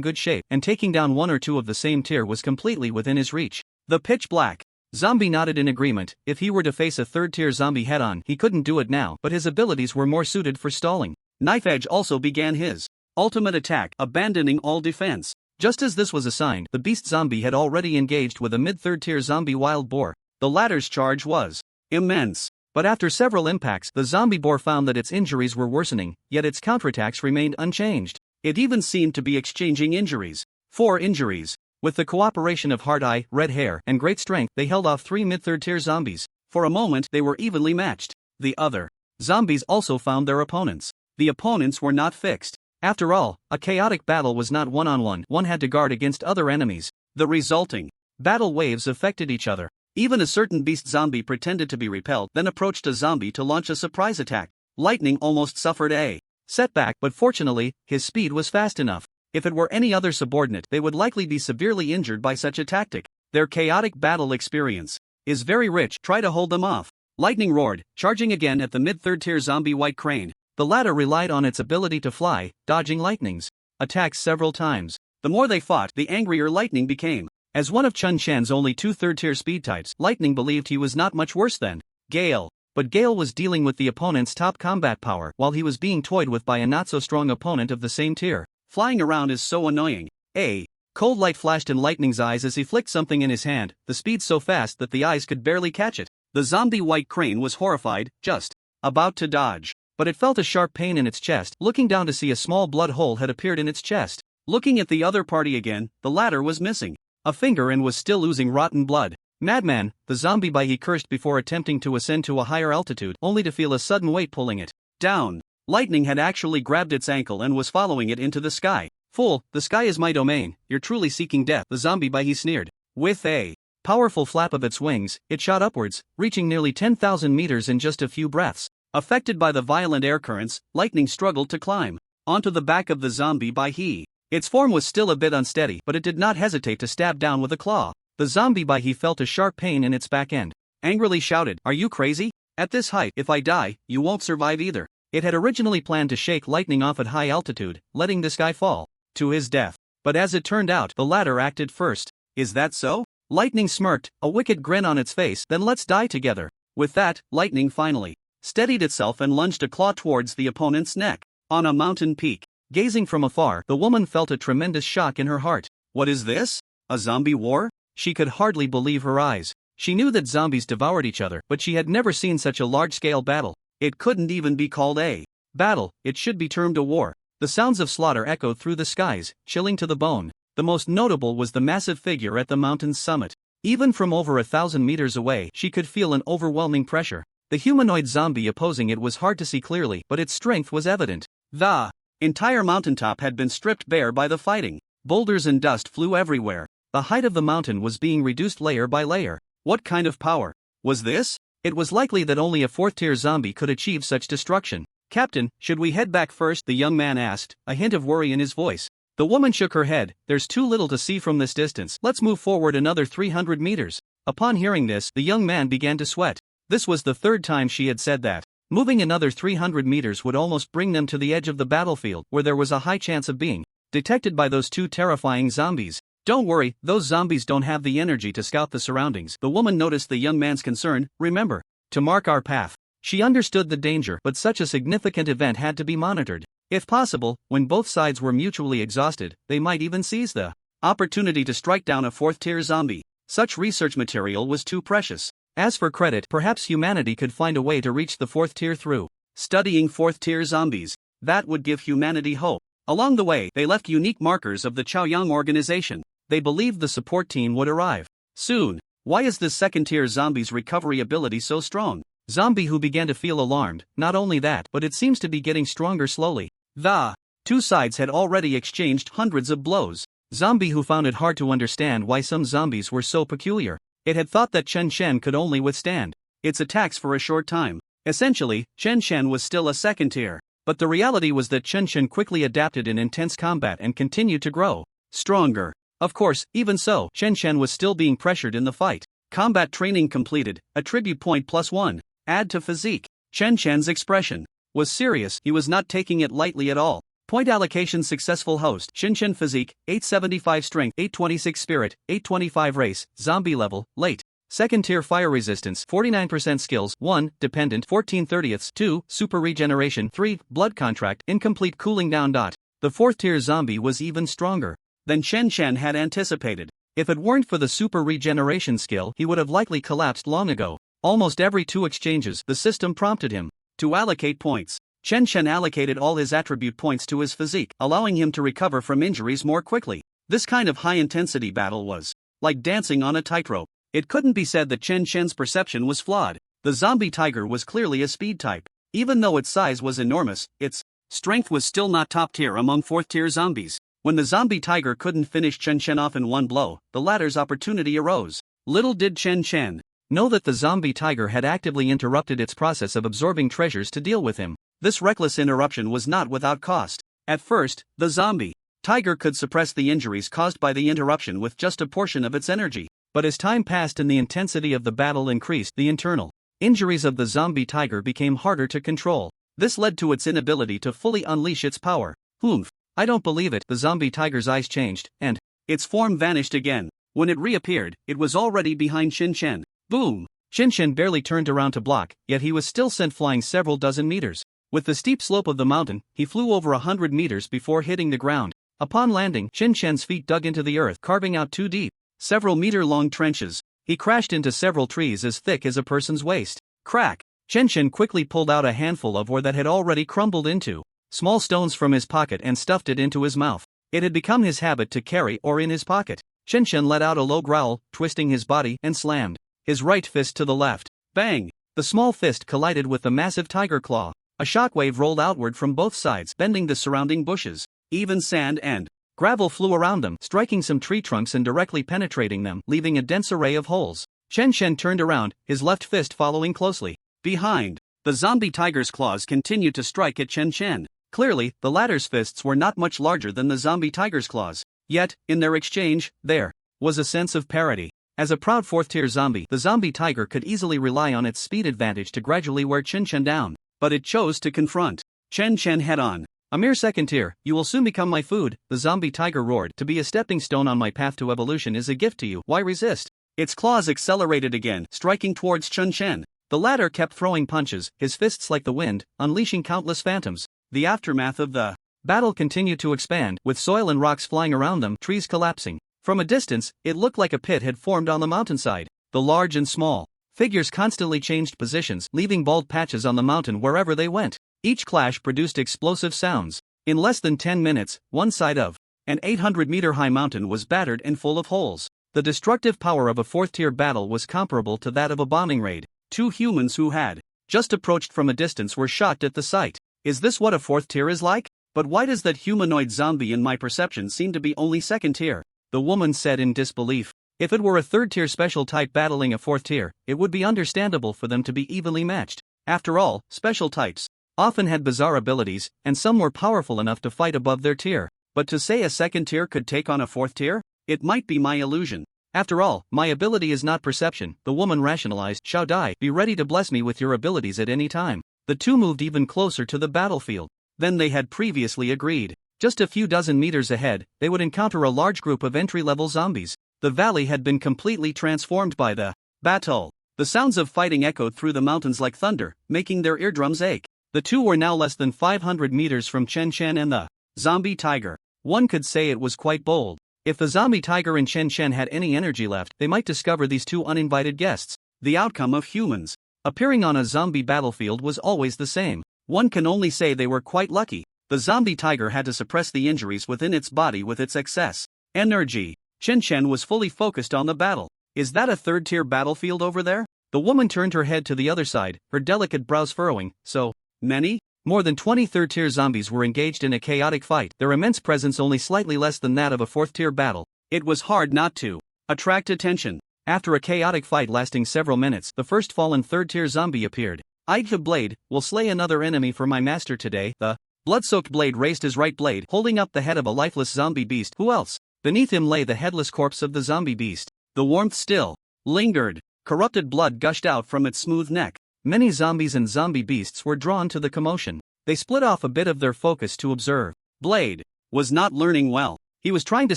good shape, and taking down 1 or 2 of the same tier was completely within his reach. The pitch black zombie nodded in agreement. If he were to face a third-tier zombie head-on, he couldn't do it now, but his abilities were more suited for stalling. Knife Edge also began his ultimate attack, abandoning all defense. Just as this was assigned, the beast zombie had already engaged with a mid-third-tier zombie wild boar. The latter's charge was immense. But after several impacts, the zombie boar found that its injuries were worsening, yet its counterattacks remained unchanged. It even seemed to be exchanging injuries. 4 injuries. With the cooperation of Hard Eye, Red Hair, and great strength, they held off 3 mid-third tier zombies. For a moment, they were evenly matched. The other zombies also found their opponents. The opponents were not fixed. After all, a chaotic battle was not one-on-one. One had to guard against other enemies. The resulting battle waves affected each other. Even a certain beast zombie pretended to be repelled, then approached a zombie to launch a surprise attack. Lightning almost suffered a setback, but fortunately, his speed was fast enough. If it were any other subordinate, they would likely be severely injured by such a tactic. Their chaotic battle experience is very rich. Try to hold them off. Lightning roared, charging again at the mid-third tier zombie White Crane. The latter relied on its ability to fly, dodging Lightning's attacks several times. The more they fought, the angrier Lightning became. As one of Chun Shan's only 2 third-tier speed types, Lightning believed he was not much worse than Gale. But Gale was dealing with the opponent's top combat power, while he was being toyed with by a not-so-strong opponent of the same tier. Flying around is so annoying. A cold light flashed in Lightning's eyes as he flicked something in his hand, the speed so fast that the eyes could barely catch it. The zombie White Crane was horrified, just about to dodge. But it felt a sharp pain in its chest, looking down to see a small blood hole had appeared in its chest. Looking at the other party again, the latter was missing a finger and was still oozing rotten blood. Madman, the zombie he cursed before attempting to ascend to a higher altitude, only to feel a sudden weight pulling it down. Lightning had actually grabbed its ankle and was following it into the sky. Fool, the sky is my domain, you're truly seeking death, the zombie he sneered. With a powerful flap of its wings, it shot upwards, reaching nearly 10,000 meters in just a few breaths. Affected by the violent air currents, Lightning struggled to climb onto the back of the zombie he. Its form was still a bit unsteady, but it did not hesitate to stab down with a claw. The zombie he felt a sharp pain in its back end. angrily shouted, "Are you crazy? At this height, if I die, you won't survive either." It had originally planned to shake lightning off at high altitude, letting this guy fall to his death. But as it turned out, the latter acted first. "Is that so?" Lightning smirked, a wicked grin on its face. "Then let's die together." With that, Lightning finally steadied itself and lunged a claw towards the opponent's neck. On a mountain peak, gazing from afar, the woman felt a tremendous shock in her heart. What is this? A zombie war? She could hardly believe her eyes. She knew that zombies devoured each other, but she had never seen such a large-scale battle. It couldn't even be called a battle, it should be termed a war. The sounds of slaughter echoed through the skies, chilling to the bone. The most notable was the massive figure at the mountain's summit. Even from over 1,000 meters away, she could feel an overwhelming pressure. The humanoid zombie opposing it was hard to see clearly, but its strength was evident. The entire mountaintop had been stripped bare by the fighting. Boulders and dust flew everywhere. The height of the mountain was being reduced layer by layer. What kind of power was this? It was likely that only a fourth-tier zombie could achieve such destruction. "Captain, should we head back first?" the young man asked, a hint of worry in his voice. The woman shook her head. "There's too little to see from this distance. Let's move forward another 300 meters. Upon hearing this, the young man began to sweat. This was the third time she had said that. Moving another 300 meters would almost bring them to the edge of the battlefield, where there was a high chance of being detected by those two terrifying zombies. "Don't worry, those zombies don't have the energy to scout the surroundings." The woman noticed the young man's concern. "Remember to mark our path." She understood the danger, but such a significant event had to be monitored. If possible, when both sides were mutually exhausted, they might even seize the opportunity to strike down a fourth-tier zombie. Such research material was too precious. As for credit, perhaps humanity could find a way to reach the fourth tier through studying fourth-tier zombies. That would give humanity hope. Along the way, they left unique markers of the Chaoyang organization. They believed the support team would arrive soon. Why is this second-tier zombie's recovery ability so strong? Zombie who began to feel alarmed. Not only that, but it seems to be getting stronger slowly. The two sides had already exchanged hundreds of blows. Zombie who found it hard to understand why some zombies were so peculiar. It had thought that Chen Shen could only withstand its attacks for a short time. Essentially, Chen Shen was still a second tier. But the reality was that Chen Shen quickly adapted in intense combat and continued to grow stronger. Of course, even so, Chen Shen was still being pressured in the fight. Combat training completed, attribute point +1. Add to physique. Chen Shen's expression was serious. He was not taking it lightly at all. Point allocation successful. Host Chen Shen physique, 875 strength, 826 spirit, 825 race, zombie level, late. Second tier fire resistance, 49% skills, 1, dependent, 14/30ths, 2, super regeneration, 3, blood contract, incomplete cooling down. The fourth tier zombie was even stronger than Chen Shen had anticipated. If it weren't for the super regeneration skill, he would have likely collapsed long ago. Almost every 2 exchanges, the system prompted him to allocate points. Chen Shen allocated all his attribute points to his physique, allowing him to recover from injuries more quickly. This kind of high-intensity battle was like dancing on a tightrope. It couldn't be said that Chen Shen's perception was flawed. The zombie tiger was clearly a speed type. Even though its size was enormous, its strength was still not top tier among fourth-tier zombies. When the zombie tiger couldn't finish Chen Shen off in one blow, the latter's opportunity arose. Little did Chen Shen know that the zombie tiger had actively interrupted its process of absorbing treasures to deal with him. This reckless interruption was not without cost. At first, the zombie tiger could suppress the injuries caused by the interruption with just a portion of its energy. But as time passed and the intensity of the battle increased, the internal injuries of the zombie tiger became harder to control. This led to its inability to fully unleash its power. "Humph, I don't believe it." The zombie tiger's eyes changed, and its form vanished again. When it reappeared, it was already behind Chen Shen. Boom! Chen Shen barely turned around to block, yet he was still sent flying several dozen meters. With the steep slope of the mountain, he flew over 100 meters before hitting the ground. Upon landing, Chen Shen's feet dug into the earth, carving out 2 deep, several meter-long trenches. He crashed into several trees as thick as a person's waist. Crack! Chen Shen quickly pulled out a handful of ore that had already crumbled into small stones from his pocket and stuffed it into his mouth. It had become his habit to carry ore in his pocket. Chen Shen let out a low growl, twisting his body, and slammed his right fist to the left. Bang! The small fist collided with the massive tiger claw. A shockwave rolled outward from both sides, bending the surrounding bushes. Even sand and gravel flew around them, striking some tree trunks and directly penetrating them, leaving a dense array of holes. Chen Shen turned around, his left fist following closely behind. The zombie tiger's claws continued to strike at Chen Shen. Clearly, the latter's fists were not much larger than the zombie tiger's claws. Yet, in their exchange, there was a sense of parity. As a proud 4th-tier zombie, the zombie tiger could easily rely on its speed advantage to gradually wear Chen Chen down. But it chose to confront Chen Chen head-on. "A mere 2nd tier, you will soon become my food," the zombie tiger roared. "To be a stepping stone on my path to evolution is a gift to you. Why resist?" Its claws accelerated again, striking towards Chen Chen. The latter kept throwing punches, his fists like the wind, unleashing countless phantoms. The aftermath of the battle continued to expand, with soil and rocks flying around them, trees collapsing. From a distance, it looked like a pit had formed on the mountainside. The large and small figures constantly changed positions, leaving bald patches on the mountain wherever they went. Each clash produced explosive sounds. In less than 10 minutes, one side of an 800-meter-high mountain was battered and full of holes. The destructive power of a 4th-tier battle was comparable to that of a bombing raid. 2 humans who had just approached from a distance were shocked at the sight. Is this what a 4th tier is like? But why does that humanoid zombie in my perception seem to be only 2nd tier? The woman said in disbelief. If it were a 3rd-tier special type battling a 4th tier, it would be understandable for them to be evenly matched. After all, special types often had bizarre abilities, and some were powerful enough to fight above their tier. But to say a 2nd tier could take on a 4th tier? It might be my illusion. After all, my ability is not perception, the woman rationalized. Shao Dai, be ready to bless me with your abilities at any time. The two moved even closer to the battlefield than they had previously agreed. Just a few dozen meters ahead, they would encounter a large group of entry-level zombies. The valley had been completely transformed by the battle. The sounds of fighting echoed through the mountains like thunder, making their eardrums ache. The two were now less than 500 meters from Chen Chen and the zombie tiger. One could say it was quite bold. If the zombie tiger and Chen Chen had any energy left, they might discover these two uninvited guests. The outcome of humans appearing on a zombie battlefield was always the same. One can only say they were quite lucky. The zombie tiger had to suppress the injuries within its body with its excess energy. Chen Chen was fully focused on the battle. Is that a 3rd-tier battlefield over there? The woman turned her head to the other side, her delicate brows furrowing. So many? More than 20 3rd-tier zombies were engaged in a chaotic fight, their immense presence only slightly less than that of a 4th-tier battle. It was hard not to attract attention. After a chaotic fight lasting several minutes, the first fallen 3rd-tier zombie appeared. "Aigha Blade will slay another enemy for my master today." The blood-soaked Blade raised his right blade, holding up the head of a lifeless zombie beast. Who else? Beneath him lay the headless corpse of the zombie beast. The warmth still lingered. Corrupted blood gushed out from its smooth neck. Many zombies and zombie beasts were drawn to the commotion. They split off a bit of their focus to observe. Blade was not learning well. He was trying to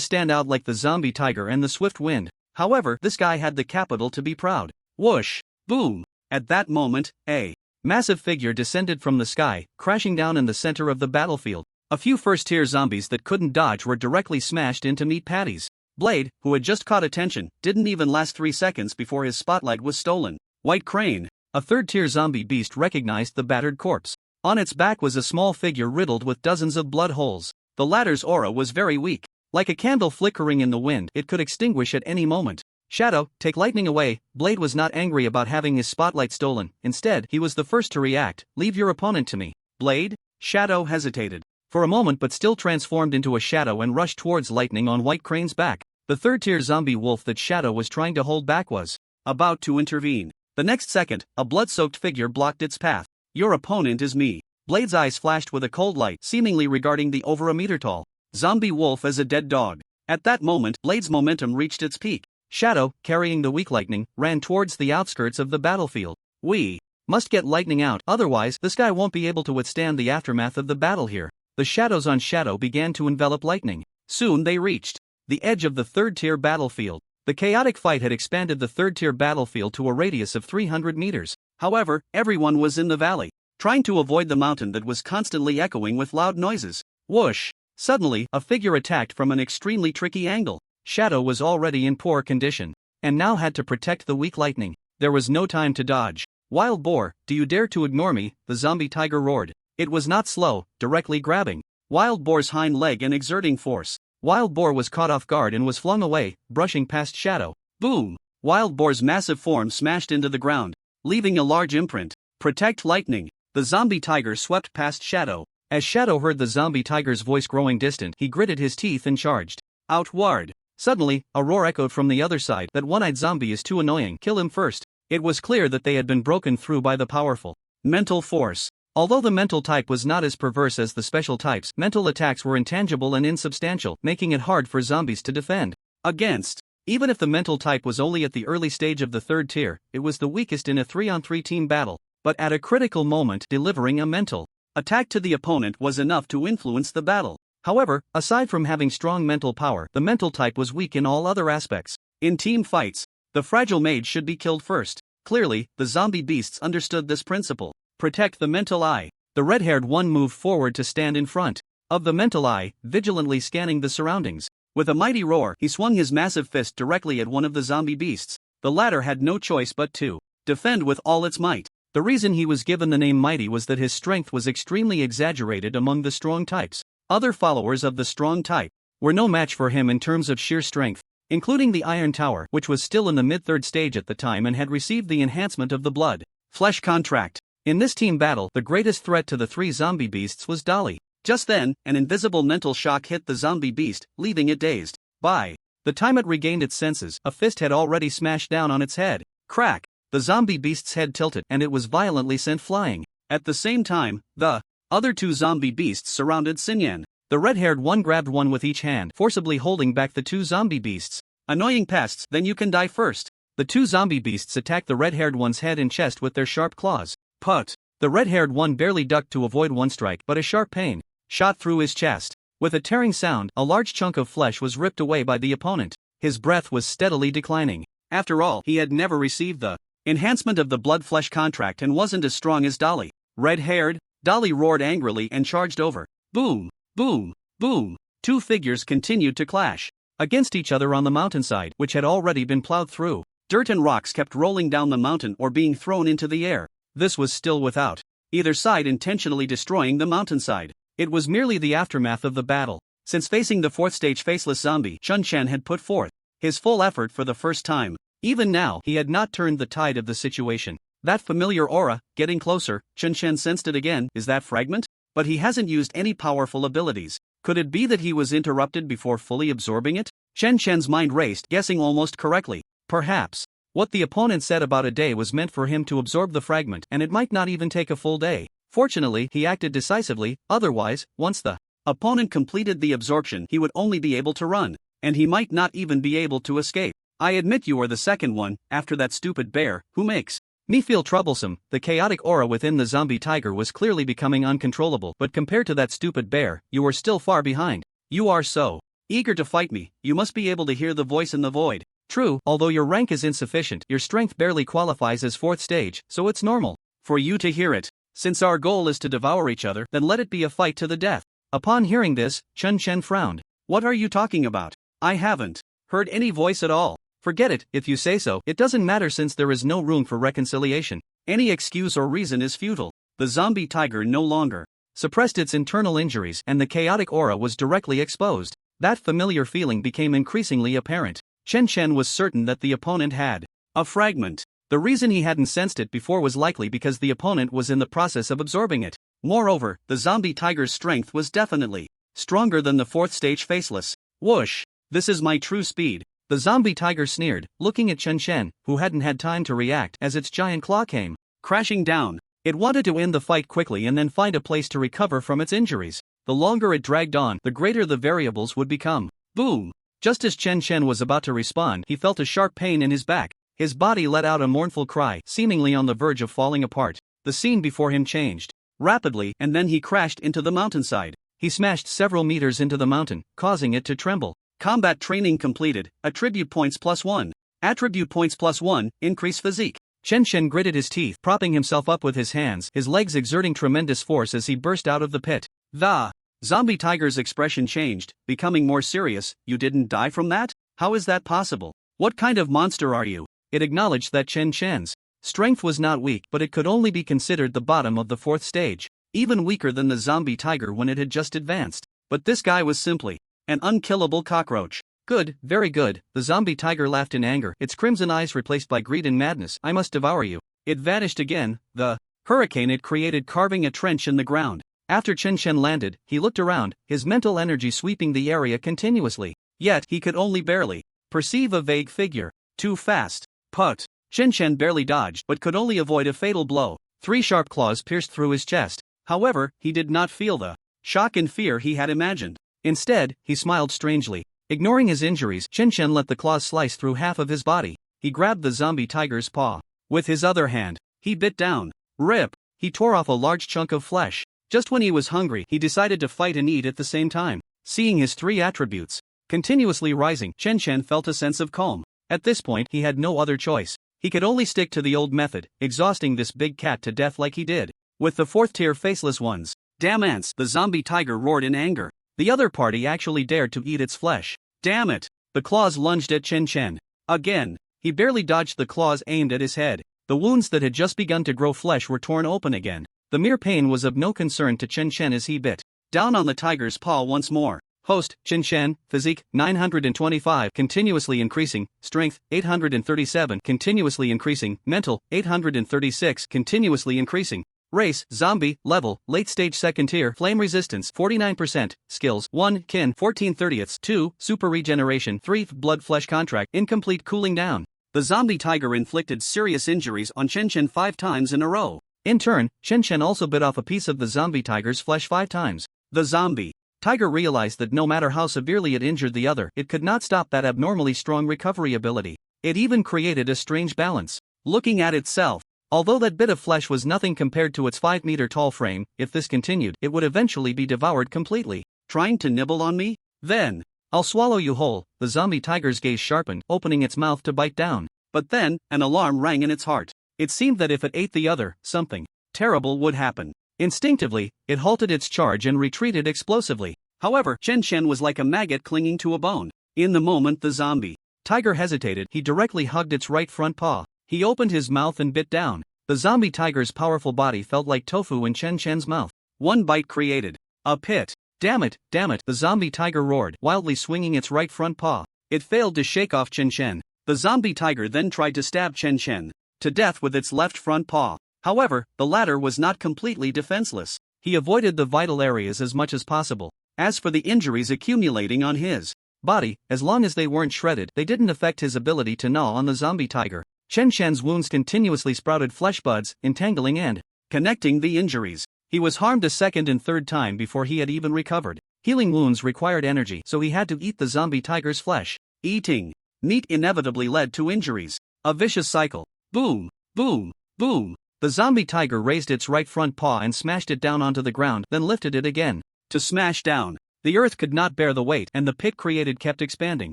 stand out like the zombie tiger and the swift wind. However, this guy had the capital to be proud. Whoosh! Boom! At that moment, a massive figure descended from the sky, crashing down in the center of the battlefield. A few 1st-tier zombies that couldn't dodge were directly smashed into meat patties. Blade, who had just caught attention, didn't even last 3 seconds before his spotlight was stolen. White Crane, a 3rd-tier zombie beast, recognized the battered corpse. On its back was a small figure riddled with dozens of blood holes. The latter's aura was very weak. Like a candle flickering in the wind, it could extinguish at any moment. "Shadow, take lightning away." Blade was not angry about having his spotlight stolen. Instead, he was the first to react. "Leave your opponent to me." Blade? Shadow hesitated for a moment but still transformed into a shadow and rushed towards lightning on White Crane's back. The 3rd-tier zombie wolf that Shadow was trying to hold back was about to intervene. The next second, a blood-soaked figure blocked its path. "Your opponent is me." Blade's eyes flashed with a cold light, seemingly regarding the over a meter tall zombie wolf as a dead dog. At that moment, Blade's momentum reached its peak. Shadow, carrying the weak lightning, ran towards the outskirts of the battlefield. "We must get lightning out, otherwise this guy won't be able to withstand the aftermath of the battle here." The shadows on Shadow began to envelop lightning. Soon they reached the edge of the 3rd-tier battlefield. The chaotic fight had expanded the 3rd-tier battlefield to a radius of 300 meters. However, everyone was in the valley, trying to avoid the mountain that was constantly echoing with loud noises. Whoosh! Suddenly, a figure attacked from an extremely tricky angle. Shadow was already in poor condition, and now had to protect the weak lightning. There was no time to dodge. "Wild boar, do you dare to ignore me?" the zombie tiger roared. It was not slow, directly grabbing Wild boar's hind leg and exerting force. Wild boar was caught off guard and was flung away, brushing past Shadow. Boom! Wild boar's massive form smashed into the ground, leaving a large imprint. "Protect lightning." The zombie tiger swept past Shadow. As Shadow heard the zombie tiger's voice growing distant, he gritted his teeth and charged outward. Suddenly, a roar echoed from the other side. "That one-eyed zombie is too annoying. Kill him first." It was clear that they had been broken through by the powerful mental force. Although the mental type was not as perverse as the special types, mental attacks were intangible and insubstantial, making it hard for zombies to defend against. Even if the mental type was only at the early stage of the third tier, it was the weakest in a 3-on-3 team battle, but at a critical moment delivering a mental attack to the opponent was enough to influence the battle. However, aside from having strong mental power, the mental type was weak in all other aspects. In team fights, the fragile mage should be killed first. Clearly, the zombie beasts understood this principle. Protect the mental eye. The red-haired one moved forward to stand in front of the mental eye, vigilantly scanning the surroundings. With a mighty roar, he swung his massive fist directly at one of the zombie beasts. The latter had no choice but to defend with all its might. The reason he was given the name Mighty was that his strength was extremely exaggerated among the strong types. Other followers of the strong type were no match for him in terms of sheer strength, including the Iron Tower, which was still in the mid-third stage at the time and had received the enhancement of the blood flesh contract. In this team battle, the greatest threat to the three zombie beasts was Dolly. Just then, an invisible mental shock hit the zombie beast, leaving it dazed. By the time it regained its senses, a fist had already smashed down on its head. Crack! The zombie beast's head tilted and it was violently sent flying. At the same time, the other two zombie beasts surrounded Xinyan. The red-haired one grabbed one with each hand, forcibly holding back the two zombie beasts. Annoying pests, then you can die first. The two zombie beasts attacked the red-haired one's head and chest with their sharp claws. Put! The red-haired one barely ducked to avoid one strike, but a sharp pain shot through his chest. With a tearing sound, a large chunk of flesh was ripped away by the opponent. His breath was steadily declining. After all, he had never received the enhancement of the blood flesh contract and wasn't as strong as Dolly. Red-haired, Dolly roared angrily and charged over. Boom! Boom! Boom! Two figures continued to clash against each other on the mountainside, which had already been plowed through. Dirt and rocks kept rolling down the mountain or being thrown into the air. This was still without either side intentionally destroying the mountainside. It was merely the aftermath of the battle. Since facing the fourth stage faceless zombie, Chun Chen had put forth his full effort for the first time. Even now, he had not turned the tide of the situation. That familiar aura, getting closer, Chun Chen sensed it again. Is that fragment? But he hasn't used any powerful abilities. Could it be that he was interrupted before fully absorbing it? Chen Chen's mind raced, guessing almost correctly. Perhaps what the opponent said about a day was meant for him to absorb the fragment, and it might not even take a full day. Fortunately, he acted decisively, otherwise, once the opponent completed the absorption, he would only be able to run, and he might not even be able to escape. I admit you are the second one, after that stupid bear, who makes me feel troublesome. The chaotic aura within the zombie tiger was clearly becoming uncontrollable, but compared to that stupid bear, you are still far behind. You are so eager to fight me, you must be able to hear the voice in the void. True, although your rank is insufficient, your strength barely qualifies as fourth stage, so it's normal for you to hear it. Since our goal is to devour each other, then let it be a fight to the death. Upon hearing this, Chun Chen frowned. What are you talking about? I haven't heard any voice at all. Forget it, if you say so, it doesn't matter since there is no room for reconciliation. Any excuse or reason is futile. The zombie tiger no longer suppressed its internal injuries, and the chaotic aura was directly exposed. That familiar feeling became increasingly apparent. Chen Chen was certain that the opponent had a fragment. The reason he hadn't sensed it before was likely because the opponent was in the process of absorbing it. Moreover, the zombie tiger's strength was definitely stronger than the fourth stage faceless. Whoosh! This is my true speed. The zombie tiger sneered, looking at Chen Chen, who hadn't had time to react as its giant claw came crashing down. It wanted to end the fight quickly and then find a place to recover from its injuries. The longer it dragged on, the greater the variables would become. Boom! Just as Chen Chen was about to respond, he felt a sharp pain in his back. His body let out a mournful cry, seemingly on the verge of falling apart. The scene before him changed rapidly, and then he crashed into the mountainside. He smashed several meters into the mountain, causing it to tremble. Combat training completed. Attribute points +1. Attribute points +1, increase physique. Chen Chen gritted his teeth, propping himself up with his hands, his legs exerting tremendous force as he burst out of the pit. The zombie tiger's expression changed, becoming more serious. You didn't die from that? How is that possible? What kind of monster are you? It acknowledged that Chen Chen's strength was not weak, but it could only be considered the bottom of the fourth stage, even weaker than the zombie tiger when it had just advanced. But this guy was simply an unkillable cockroach. Good, very good, the zombie tiger laughed in anger, its crimson eyes replaced by greed and madness. I must devour you. It vanished again, the hurricane it created carving a trench in the ground. After Chen Chen landed, he looked around, his mental energy sweeping the area continuously. Yet, he could only barely perceive a vague figure. Too fast. Put. Chen Chen barely dodged, but could only avoid a fatal blow. 3 sharp claws pierced through his chest. However, he did not feel the shock and fear he had imagined. Instead, he smiled strangely. Ignoring his injuries, Chen let the claws slice through half of his body. He grabbed the zombie tiger's paw. With his other hand, he bit down. Rip! He tore off a large chunk of flesh. Just when he was hungry, he decided to fight and eat at the same time. Seeing his three attributes continuously rising, Chen felt a sense of calm. At this point, he had no other choice. He could only stick to the old method, exhausting this big cat to death like he did. With the fourth-tier faceless ones. Damn ants! The zombie tiger roared in anger. The other party actually dared to eat its flesh. Damn it! The claws lunged at Chen. Again. He barely dodged the claws aimed at his head. The wounds that had just begun to grow flesh were torn open again. The mere pain was of no concern to Chen as he bit down on the tiger's paw once more. Host, Chen, physique, 925, continuously increasing, strength, 837, continuously increasing, mental, 836, continuously increasing. Race, zombie, level, late stage second tier, flame resistance, 49%, skills, 1, kin, 14/30, 2, super regeneration, 3, blood flesh contract, incomplete cooling down. The zombie tiger inflicted serious injuries on Chen 5 times in a row. In turn, Chen also bit off a piece of the zombie tiger's flesh 5 times. The zombie tiger realized that no matter how severely it injured the other, it could not stop that abnormally strong recovery ability. It even created a strange balance. Looking at itself, although that bit of flesh was nothing compared to its 5-meter-tall frame, if this continued, it would eventually be devoured completely. Trying to nibble on me? Then, I'll swallow you whole. The zombie tiger's gaze sharpened, opening its mouth to bite down. But then, an alarm rang in its heart. It seemed that if it ate the other, something terrible would happen. Instinctively, it halted its charge and retreated explosively. However, Chen was like a maggot clinging to a bone. In the moment the zombie tiger hesitated, he directly hugged its right front paw. He opened his mouth and bit down. The zombie tiger's powerful body felt like tofu in Chen mouth. One bite created a pit. Damn it, the zombie tiger roared, wildly swinging its right front paw. It failed to shake off Chen. The zombie tiger then tried to stab Chen to death with its left front paw. However, the latter was not completely defenseless. He avoided the vital areas as much as possible. As for the injuries accumulating on his body, as long as they weren't shredded, they didn't affect his ability to gnaw on the zombie tiger. Chen wounds continuously sprouted flesh buds, entangling and connecting the injuries. He was harmed a second and third time before he had even recovered. Healing wounds required energy, so he had to eat the zombie tiger's flesh. Eating meat inevitably led to injuries. A vicious cycle. Boom, boom, boom. The zombie tiger raised its right front paw and smashed it down onto the ground, then lifted it again. To smash down. The earth could not bear the weight, and the pit created kept expanding.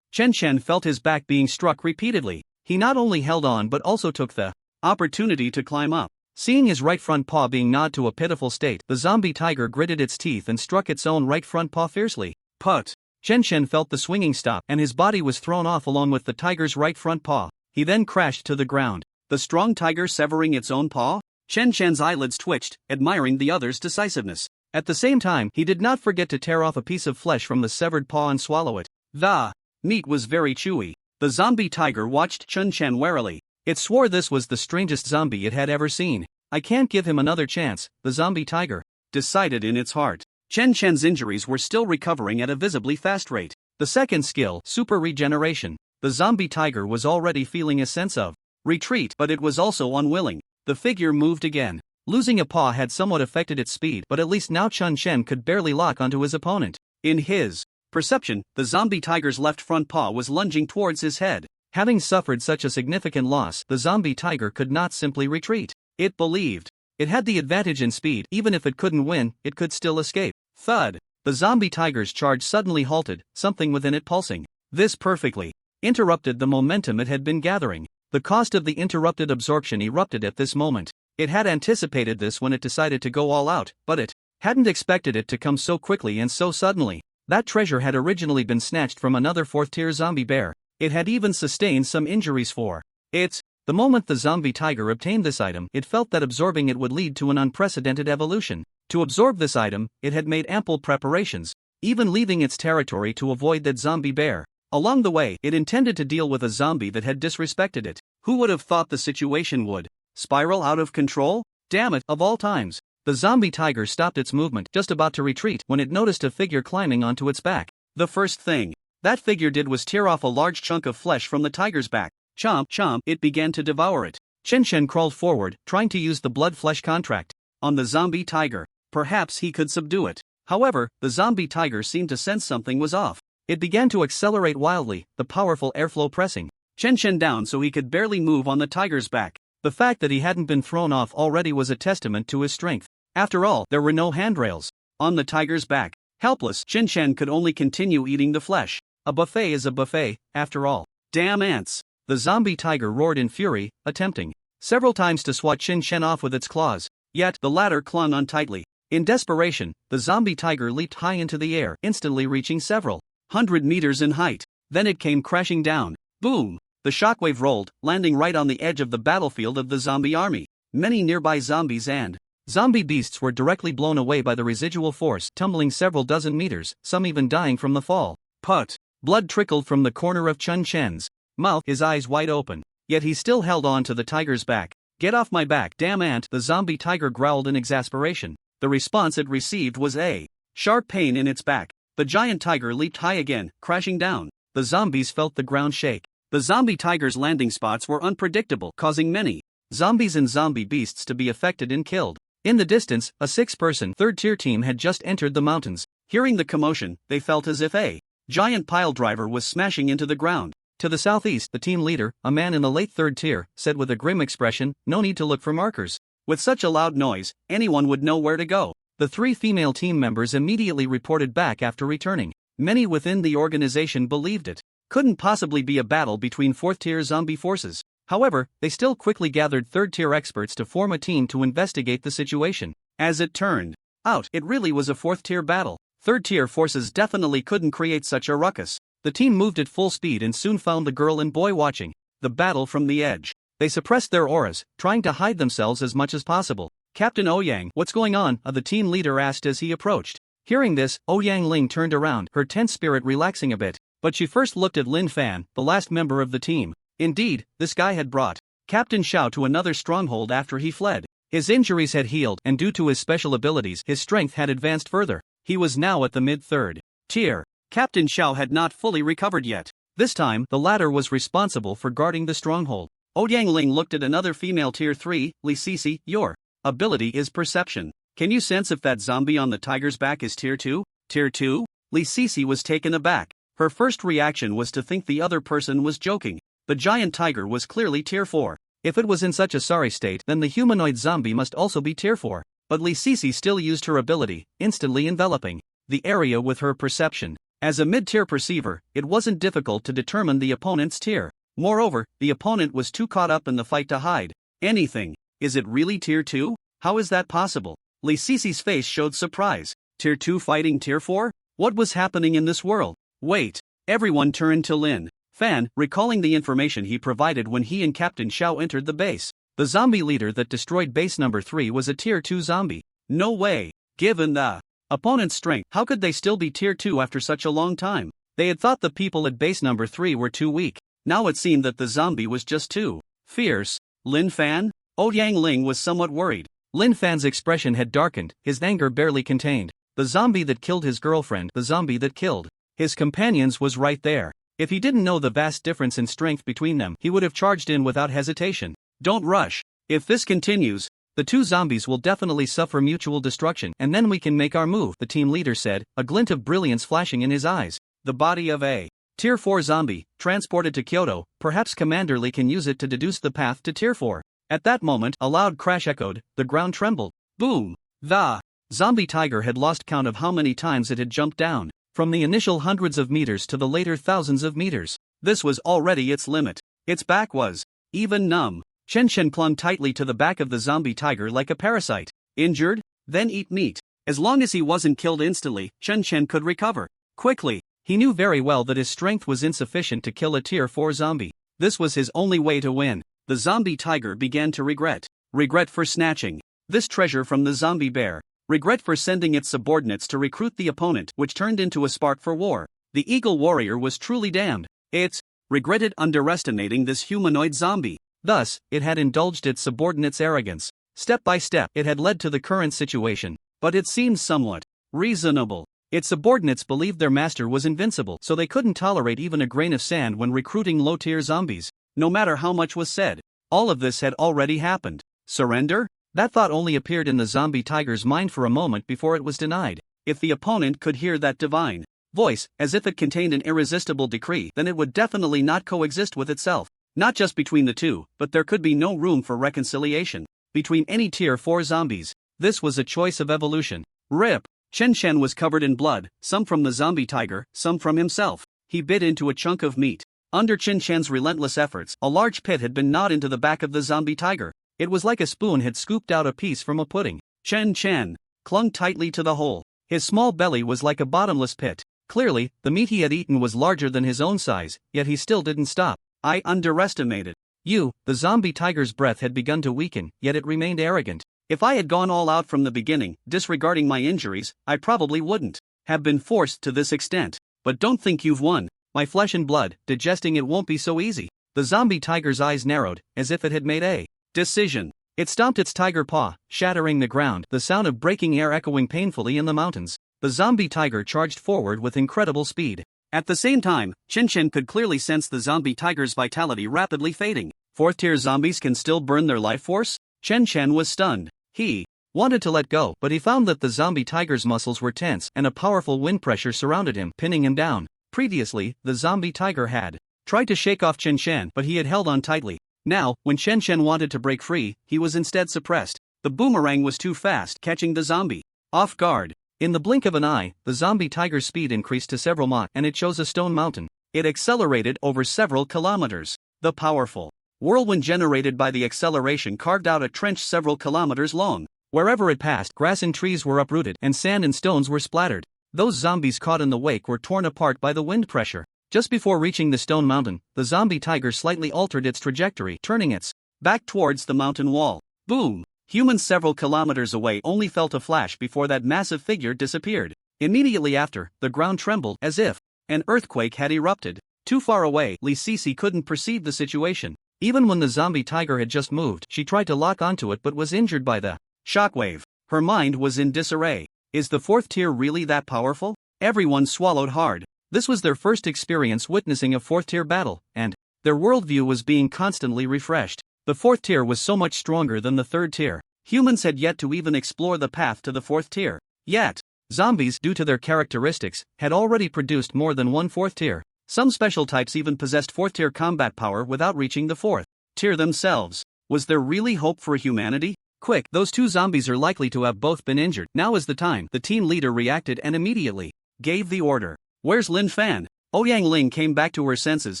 Chen felt his back being struck repeatedly. He not only held on but also took the opportunity to climb up. Seeing his right front paw being gnawed to a pitiful state, the zombie tiger gritted its teeth and struck its own right front paw fiercely. Put! Chen felt the swinging stop, and his body was thrown off along with the tiger's right front paw. He then crashed to the ground. The strong tiger severing its own paw? Chen eyelids twitched, admiring the other's decisiveness. At the same time, he did not forget to tear off a piece of flesh from the severed paw and swallow it. The meat was very chewy. The zombie tiger watched Chen warily. It swore this was the strangest zombie it had ever seen. I can't give him another chance, the zombie tiger decided in its heart. Chen's injuries were still recovering at a visibly fast rate. The second skill, super regeneration. The zombie tiger was already feeling a sense of retreat, but it was also unwilling. The figure moved again. Losing a paw had somewhat affected its speed, but at least now Chen could barely lock onto his opponent. In his perception, the zombie tiger's left front paw was lunging towards his head. Having suffered such a significant loss, the zombie tiger could not simply retreat. It believed it had the advantage in speed. Even if it couldn't win, it could still escape. Thud! The zombie tiger's charge suddenly halted, something within it pulsing. This perfectly interrupted the momentum it had been gathering. The cost of the interrupted absorption erupted at this moment. It had anticipated this when it decided to go all out, but it hadn't expected it to come so quickly and so suddenly. That treasure had originally been snatched from another fourth-tier zombie bear. It had even sustained some injuries for it. The moment the zombie tiger obtained this item, it felt that absorbing it would lead to an unprecedented evolution. To absorb this item, it had made ample preparations, even leaving its territory to avoid that zombie bear. Along the way, it intended to deal with a zombie that had disrespected it. Who would have thought the situation would spiral out of control? Damn it, of all times. The zombie tiger stopped its movement, just about to retreat, when it noticed a figure climbing onto its back. The first thing that figure did was tear off a large chunk of flesh from the tiger's back. Chomp, chomp, it began to devour it. Chen crawled forward, trying to use the blood-flesh contract on the zombie tiger. Perhaps he could subdue it. However, the zombie tiger seemed to sense something was off. It began to accelerate wildly, the powerful airflow pressing Chen down so he could barely move on the tiger's back. The fact that he hadn't been thrown off already was a testament to his strength. After all, there were no handrails. On the tiger's back, helpless, Chen could only continue eating the flesh. A buffet is a buffet, after all. Damn ants! The zombie tiger roared in fury, attempting several times to swat Chen off with its claws. Yet, the latter clung on tightly. In desperation, the zombie tiger leaped high into the air, instantly reaching several hundred meters in height. Then it came crashing down. Boom! The shockwave rolled, landing right on the edge of the battlefield of the zombie army. Many nearby zombies and zombie beasts were directly blown away by the residual force, tumbling several dozen meters, some even dying from the fall. Put! Blood trickled from the corner of Chen's mouth, his eyes wide open. Yet he still held on to the tiger's back. Get off my back, damn ant! The zombie tiger growled in exasperation. The response it received was a sharp pain in its back. The giant tiger leaped high again, crashing down. The zombies felt the ground shake. The zombie tiger's landing spots were unpredictable, causing many zombies and zombie beasts to be affected and killed. In the distance, a 6-person third-tier team had just entered the mountains. Hearing the commotion, they felt as if a giant piledriver was smashing into the ground. To the southeast, the team leader, a man in the late third tier, said with a grim expression, "No need to look for markers. With such a loud noise, anyone would know where to go." The 3 female team members immediately reported back after returning. Many within the organization believed it couldn't possibly be a battle between 4th-tier zombie forces. However, they still quickly gathered 3rd-tier experts to form a team to investigate the situation. As it turned out, it really was a 4th-tier battle. 3rd-tier forces definitely couldn't create such a ruckus. The team moved at full speed and soon found the girl and boy watching the battle from the edge. They suppressed their auras, trying to hide themselves as much as possible. "Captain Ouyang, what's going on?" the team leader asked as he approached. Hearing this, Ouyang Ling turned around, her tense spirit relaxing a bit. But she first looked at Lin Fan, the last member of the team. Indeed, this guy had brought Captain Xiao to another stronghold after he fled. His injuries had healed, and due to his special abilities, his strength had advanced further. He was now at the mid-3rd tier. Captain Xiao had not fully recovered yet. This time, the latter was responsible for guarding the stronghold. Ouyang Ling looked at another female tier 3, Li Sisi. "Your ability is perception. Can you sense if that zombie on the tiger's back is tier 2? Tier 2? Li Sisi was taken aback. Her first reaction was to think the other person was joking. The giant tiger was clearly tier 4. If it was in such a sorry state, then the humanoid zombie must also be tier 4. But Li Sisi still used her ability, instantly enveloping the area with her perception. As a mid-tier perceiver, it wasn't difficult to determine the opponent's tier. Moreover, the opponent was too caught up in the fight to hide anything. Is it really tier 2? How is that possible? Li Sisi's face showed surprise. Tier 2 fighting tier 4? What was happening in this world? Wait. Everyone turned to Lin Fan, recalling the information he provided when he and Captain Xiao entered the base. The zombie leader that destroyed base number 3 was a tier 2 zombie. No way. Given the opponent's strength, how could they still be tier 2 after such a long time? They had thought the people at base number 3 were too weak. Now it seemed that the zombie was just too fierce. Lin Fan? Ouyang Ling was somewhat worried. Lin Fan's expression had darkened, his anger barely contained. The zombie that killed his girlfriend, the zombie that killed his companions, was right there. If he didn't know the vast difference in strength between them, he would have charged in without hesitation. Don't rush. If this continues, the two zombies will definitely suffer mutual destruction, and then we can make our move, the team leader said, a glint of brilliance flashing in his eyes. The body of a Tier 4 zombie, transported to Kyoto, perhaps Commander Lee can use it to deduce the path to Tier 4. At that moment, a loud crash echoed, the ground trembled. Boom! The zombie tiger had lost count of how many times it had jumped down, from the initial hundreds of meters to the later thousands of meters. This was already its limit. Its back was even numb. Chen clung tightly to the back of the zombie tiger like a parasite. Injured? Then eat meat. As long as he wasn't killed instantly, Chen could recover quickly. He knew very well that his strength was insufficient to kill a Tier 4 zombie. This was his only way to win. The zombie tiger began to regret. Regret for snatching this treasure from the zombie bear. Regret for sending its subordinates to recruit the opponent, which turned into a spark for war. The eagle warrior was truly damned. It regretted underestimating this humanoid zombie. Thus, it had indulged its subordinates' arrogance. Step by step, it had led to the current situation. But it seemed somewhat reasonable. Its subordinates believed their master was invincible, so they couldn't tolerate even a grain of sand when recruiting low-tier zombies. No matter how much was said, all of this had already happened. Surrender? That thought only appeared in the zombie tiger's mind for a moment before it was denied. If the opponent could hear that divine voice, as if it contained an irresistible decree, then it would definitely not coexist with itself. Not just between the two, but there could be no room for reconciliation between any tier 4 zombies. This was a choice of evolution. RIP. Chen Chen was covered in blood, some from the zombie tiger, some from himself. He bit into a chunk of meat. Under Chen Chen's relentless efforts, a large pit had been gnawed into the back of the zombie tiger. It was like a spoon had scooped out a piece from a pudding. Chen Chen clung tightly to the hole. His small belly was like a bottomless pit. Clearly, the meat he had eaten was larger than his own size, yet he still didn't stop. I underestimated you. The zombie tiger's breath had begun to weaken, yet it remained arrogant. If I had gone all out from the beginning, disregarding my injuries, I probably wouldn't have been forced to this extent. But don't think you've won. My flesh and blood, digesting it won't be so easy. The zombie tiger's eyes narrowed, as if it had made a decision. It stomped its tiger paw, shattering the ground, the sound of breaking air echoing painfully in the mountains. The zombie tiger charged forward with incredible speed. At the same time, Chen Chen could clearly sense the zombie tiger's vitality rapidly fading. 4th tier zombies can still burn their life force? Chen Chen was stunned. He wanted to let go, but he found that the zombie tiger's muscles were tense and a powerful wind pressure surrounded him, pinning him down. Previously, the zombie tiger had tried to shake off Chen Chen, but he had held on tightly. Now, when Chen Chen wanted to break free, he was instead suppressed. The boomerang was too fast, catching the zombie off guard. In the blink of an eye, the zombie tiger's speed increased to several Mach and it chose a stone mountain. It accelerated over several kilometers. The powerful whirlwind generated by the acceleration carved out a trench several kilometers long. Wherever it passed, grass and trees were uprooted and sand and stones were splattered. Those zombies caught in the wake were torn apart by the wind pressure. Just before reaching the stone mountain, the zombie tiger slightly altered its trajectory, turning its back towards the mountain wall. Boom! Humans several kilometers away only felt a flash before that massive figure disappeared. Immediately after, the ground trembled as if an earthquake had erupted. Too far away, Li Sisi couldn't perceive the situation. Even when the zombie tiger had just moved, she tried to lock onto it but was injured by the shockwave. Her mind was in disarray. Is the 4th tier really that powerful? Everyone swallowed hard. This was their first experience witnessing a 4th tier battle, and their worldview was being constantly refreshed. The 4th tier was so much stronger than the 3rd tier. Humans had yet to even explore the path to the 4th tier. Yet, zombies, due to their characteristics, had already produced more than one 4th tier. Some special types even possessed 4th tier combat power without reaching the 4th tier themselves. Was there really hope for humanity? Quick, those 2 zombies are likely to have both been injured. Now is the time. The team leader reacted and immediately gave the order. Where's Lin Fan? Ouyang Ling came back to her senses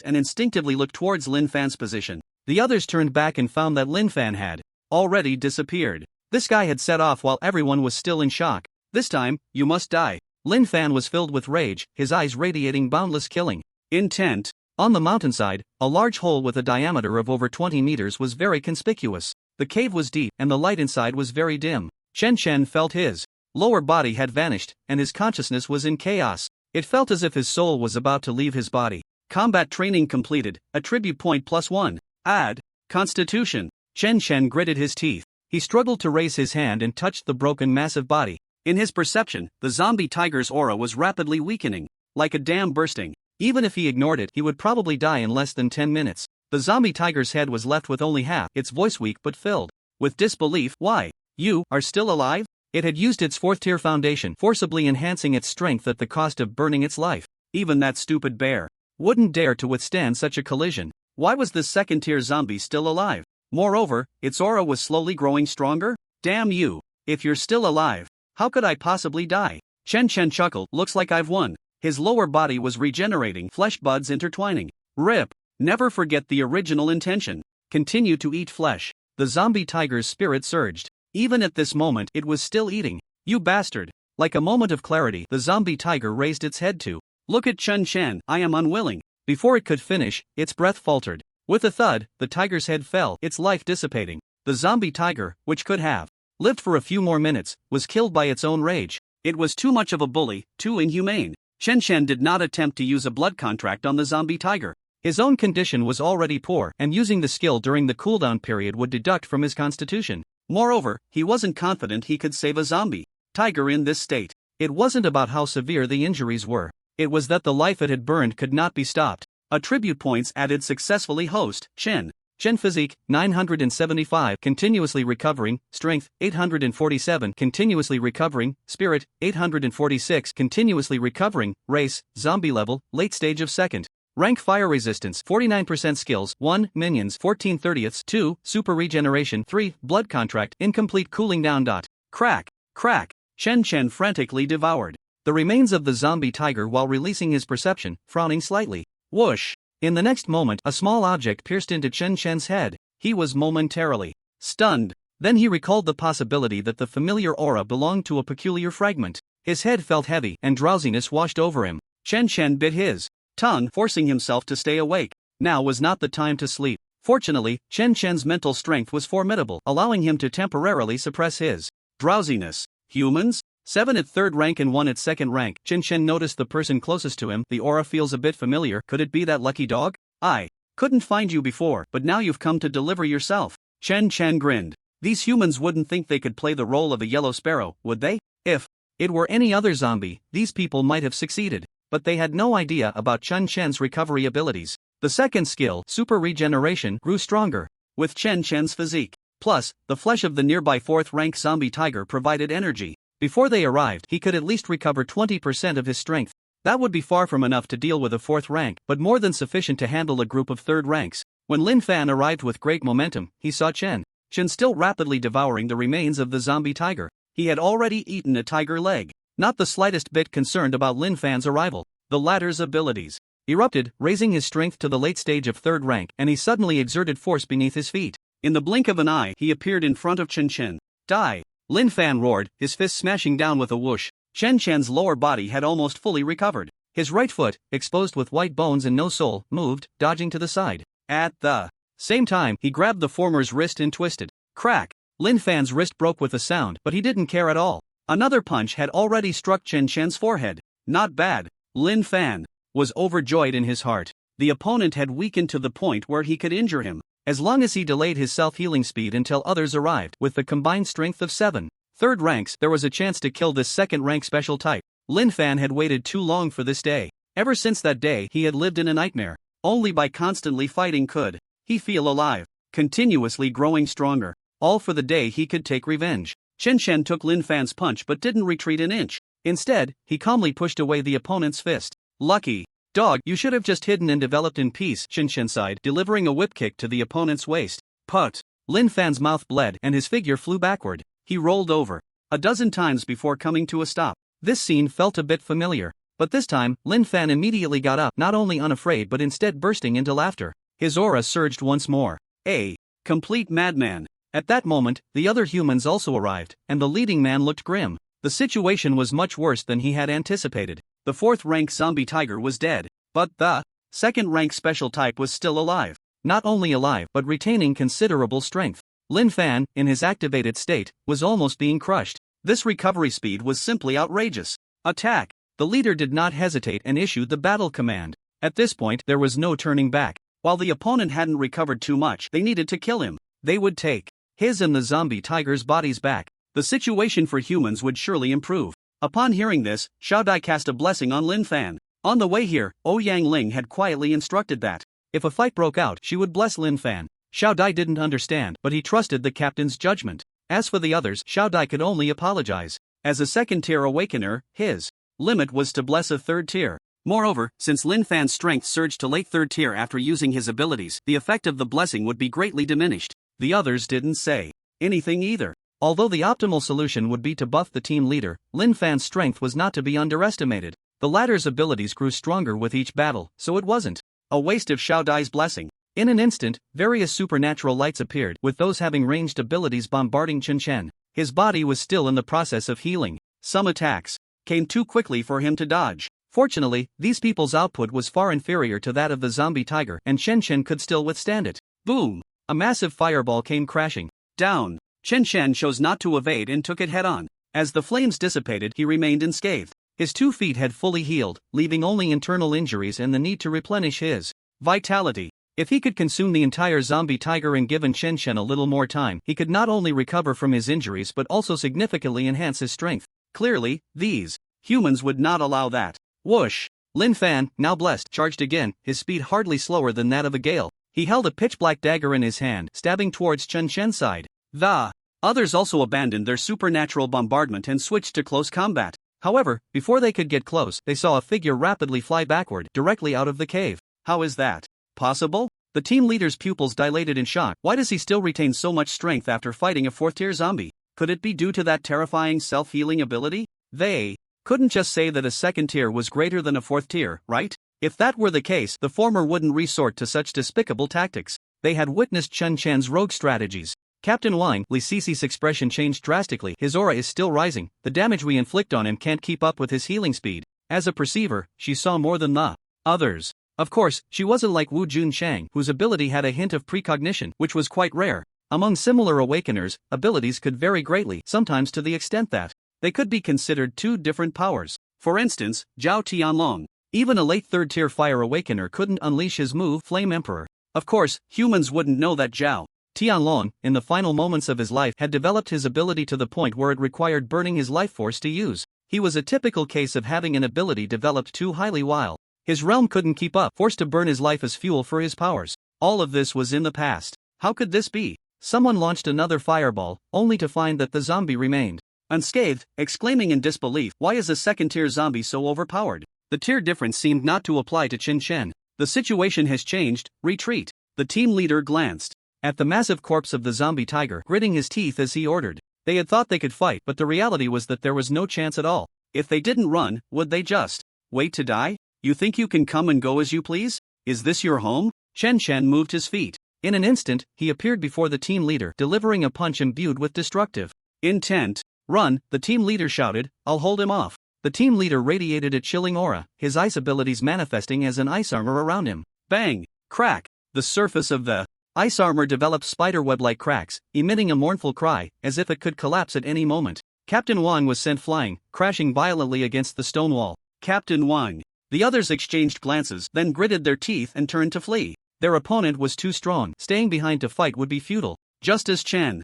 and instinctively looked towards Lin Fan's position. The others turned back and found that Lin Fan had already disappeared. This guy had set off while everyone was still in shock. This time, you must die. Lin Fan was filled with rage, his eyes radiating boundless killing intent. On the mountainside, a large hole with a diameter of over 20 meters was very conspicuous. The cave was deep and the light inside was very dim. Chen Chen felt his lower body had vanished and his consciousness was in chaos. It felt as if his soul was about to leave his body. Combat training completed. Attribute point +1. Add. Constitution. Chen Chen gritted his teeth. He struggled to raise his hand and touched the broken massive body. In his perception, the zombie tiger's aura was rapidly weakening, like a dam bursting. Even if he ignored it, he would probably die in less than 10 minutes. The zombie tiger's head was left with only half, its voice weak but filled with disbelief. Why? You are still alive? It had used its 4th tier foundation, forcibly enhancing its strength at the cost of burning its life. Even that stupid bear wouldn't dare to withstand such a collision. Why was this 2nd tier zombie still alive? Moreover, its aura was slowly growing stronger? Damn you! If you're still alive, how could I possibly die? Chen Chen chuckled. Looks like I've won. His lower body was regenerating, flesh buds intertwining. RIP. Never forget the original intention. Continue to eat flesh. The zombie tiger's spirit surged. Even at this moment, it was still eating. You bastard. Like a moment of clarity, the zombie tiger raised its head to look at Chen Chen. I am unwilling. Before it could finish, its breath faltered. With a thud, the tiger's head fell, its life dissipating. The zombie tiger, which could have lived for a few more minutes, was killed by its own rage. It was too much of a bully, too inhumane. Chen Chen did not attempt to use a blood contract on the zombie tiger. His own condition was already poor, and using the skill during the cooldown period would deduct from his constitution. Moreover, he wasn't confident he could save a zombie tiger in this state. It wasn't about how severe the injuries were. It was that the life it had burned could not be stopped. Attribute points added successfully. Host, Chen. Chen physique, 975 continuously recovering, strength, 847 continuously recovering, spirit, 846 continuously recovering, race, zombie level, late stage of second. Rank fire resistance 49% skills 1 minions 14 30ths 2 super regeneration 3 blood contract incomplete cooling down. Crack, crack, Chen frantically devoured the remains of the zombie tiger while releasing his perception, frowning slightly. Whoosh! In the next moment a small object pierced into Chen's head. He was momentarily stunned. Then he recalled the possibility that the familiar aura belonged to a peculiar fragment. His head felt heavy and drowsiness washed over him. Chen bit his tongue, forcing himself to stay awake. Now was not the time to sleep. Fortunately, Chen's mental strength was formidable, allowing him to temporarily suppress his drowsiness. Humans? 7 at third rank and 1 at second rank. Chen noticed the person closest to him. The aura feels a bit familiar. Could it be that lucky dog? I couldn't find you before, but now you've come to deliver yourself. Chen grinned. These humans wouldn't think they could play the role of a yellow sparrow, would they? If it were any other zombie, these people might have succeeded. But they had no idea about Chen's recovery abilities. The second skill, super regeneration, grew stronger. With Chen's physique. Plus, the flesh of the nearby 4th rank zombie tiger provided energy. Before they arrived, he could at least recover 20% of his strength. That would be far from enough to deal with a 4th rank, but more than sufficient to handle a group of 3rd ranks. When Lin Fan arrived with great momentum, he saw Chen still rapidly devouring the remains of the zombie tiger. He had already eaten a tiger leg. Not the slightest bit concerned about Lin Fan's arrival. The latter's abilities erupted, raising his strength to the late stage of 3rd rank, and he suddenly exerted force beneath his feet. In the blink of an eye, he appeared in front of Chen. Die! Lin Fan roared, his fist smashing down with a whoosh. Chen's lower body had almost fully recovered. His right foot, exposed with white bones and no sole, moved, dodging to the side. At the same time, he grabbed the former's wrist and twisted. Crack! Lin Fan's wrist broke with a sound, but he didn't care at all. Another punch had already struck Chen's forehead. Not bad. Lin Fan was overjoyed in his heart. The opponent had weakened to the point where he could injure him. As long as he delayed his self-healing speed until others arrived, with the combined strength of 7 3rd ranks, there was a chance to kill this 2nd rank special type. Lin Fan had waited too long for this day. Ever since that day, he had lived in a nightmare. Only by constantly fighting could he feel alive, continuously growing stronger. All for the day he could take revenge. Chen took Lin Fan's punch but didn't retreat an inch. Instead, he calmly pushed away the opponent's fist. Lucky dog, you should have just hidden and developed in peace, Chen sighed, delivering a whip kick to the opponent's waist. Put! Lin Fan's mouth bled and his figure flew backward. He rolled over a dozen times before coming to a stop. This scene felt a bit familiar. But this time, Lin Fan immediately got up, not only unafraid but instead bursting into laughter. His aura surged once more. A complete madman. At that moment, the other humans also arrived, and the leading man looked grim. The situation was much worse than he had anticipated. The 4th rank zombie tiger was dead, but the 2nd rank special type was still alive. Not only alive, but retaining considerable strength. Lin Fan, in his activated state, was almost being crushed. This recovery speed was simply outrageous. Attack! The leader did not hesitate and issued the battle command. At this point, there was no turning back. While the opponent hadn't recovered too much, they needed to kill him. They would take his and the zombie tiger's bodies back. The situation for humans would surely improve. Upon hearing this, Xiao Dai cast a blessing on Lin Fan. On the way here, Ouyang Ling had quietly instructed that if a fight broke out, she would bless Lin Fan. Xiao Dai didn't understand, but he trusted the captain's judgment. As for the others, Xiao Dai could only apologize. As a 2nd tier awakener, his limit was to bless a 3rd tier. Moreover, since Lin Fan's strength surged to late 3rd tier after using his abilities, the effect of the blessing would be greatly diminished. The others didn't say anything either. Although the optimal solution would be to buff the team leader, Lin Fan's strength was not to be underestimated. The latter's abilities grew stronger with each battle, so it wasn't a waste of Xiao Dai's blessing. In an instant, various supernatural lights appeared, with those having ranged abilities bombarding Chen. His body was still in the process of healing. Some attacks came too quickly for him to dodge. Fortunately, these people's output was far inferior to that of the zombie tiger, and Chen could still withstand it. Boom! A massive fireball came crashing down. Chen chose not to evade and took it head-on. As the flames dissipated, he remained unscathed. His 2 feet had fully healed, leaving only internal injuries and the need to replenish his vitality. If he could consume the entire zombie tiger and given Chen a little more time, he could not only recover from his injuries but also significantly enhance his strength. Clearly, these humans would not allow that. Whoosh! Lin Fan, now blessed, charged again, his speed hardly slower than that of a gale. He held a pitch-black dagger in his hand, stabbing towards Chen Shen's side. The others also abandoned their supernatural bombardment and switched to close combat. However, before they could get close, they saw a figure rapidly fly backward, directly out of the cave. How is that possible? The team leader's pupils dilated in shock. Why does he still retain so much strength after fighting a 4th-tier zombie? Could it be due to that terrifying self-healing ability? They couldn't just say that a 2nd tier was greater than a 4th tier, right? If that were the case, the former wouldn't resort to such despicable tactics. They had witnessed Chen Chen's rogue strategies. Captain Wang Li Cici's expression changed drastically. His aura is still rising. The damage we inflict on him can't keep up with his healing speed. As a perceiver, she saw more than the others. Of course, she wasn't like Wu Junshang, whose ability had a hint of precognition, which was quite rare. Among similar awakeners, abilities could vary greatly, sometimes to the extent that they could be considered two different powers. For instance, Zhao Tianlong. Even a late 3rd-tier fire awakener couldn't unleash his move, Flame Emperor. Of course, humans wouldn't know that Zhao Tianlong, in the final moments of his life, had developed his ability to the point where it required burning his life force to use. He was a typical case of having an ability developed too highly while his realm couldn't keep up, forced to burn his life as fuel for his powers. All of this was in the past. How could this be? Someone launched another fireball, only to find that the zombie remained unscathed, exclaiming in disbelief, why is a 2nd-tier zombie so overpowered? The tier difference seemed not to apply to Qin Shen. The situation has changed, retreat. The team leader glanced at the massive corpse of the zombie tiger, gritting his teeth as he ordered. They had thought they could fight, but the reality was that there was no chance at all. If they didn't run, would they just wait to die? You think you can come and go as you please? Is this your home? Chen Shen moved his feet. In an instant, he appeared before the team leader, delivering a punch imbued with destructive intent. Run, the team leader shouted, I'll hold him off. The team leader radiated a chilling aura, his ice abilities manifesting as an ice armor around him. Bang! Crack! The surface of the ice armor developed spiderweb-like cracks, emitting a mournful cry, as if it could collapse at any moment. Captain Wang was sent flying, crashing violently against the stone wall. Captain Wang. The others exchanged glances, then gritted their teeth and turned to flee. Their opponent was too strong. Staying behind to fight would be futile. Just as Chen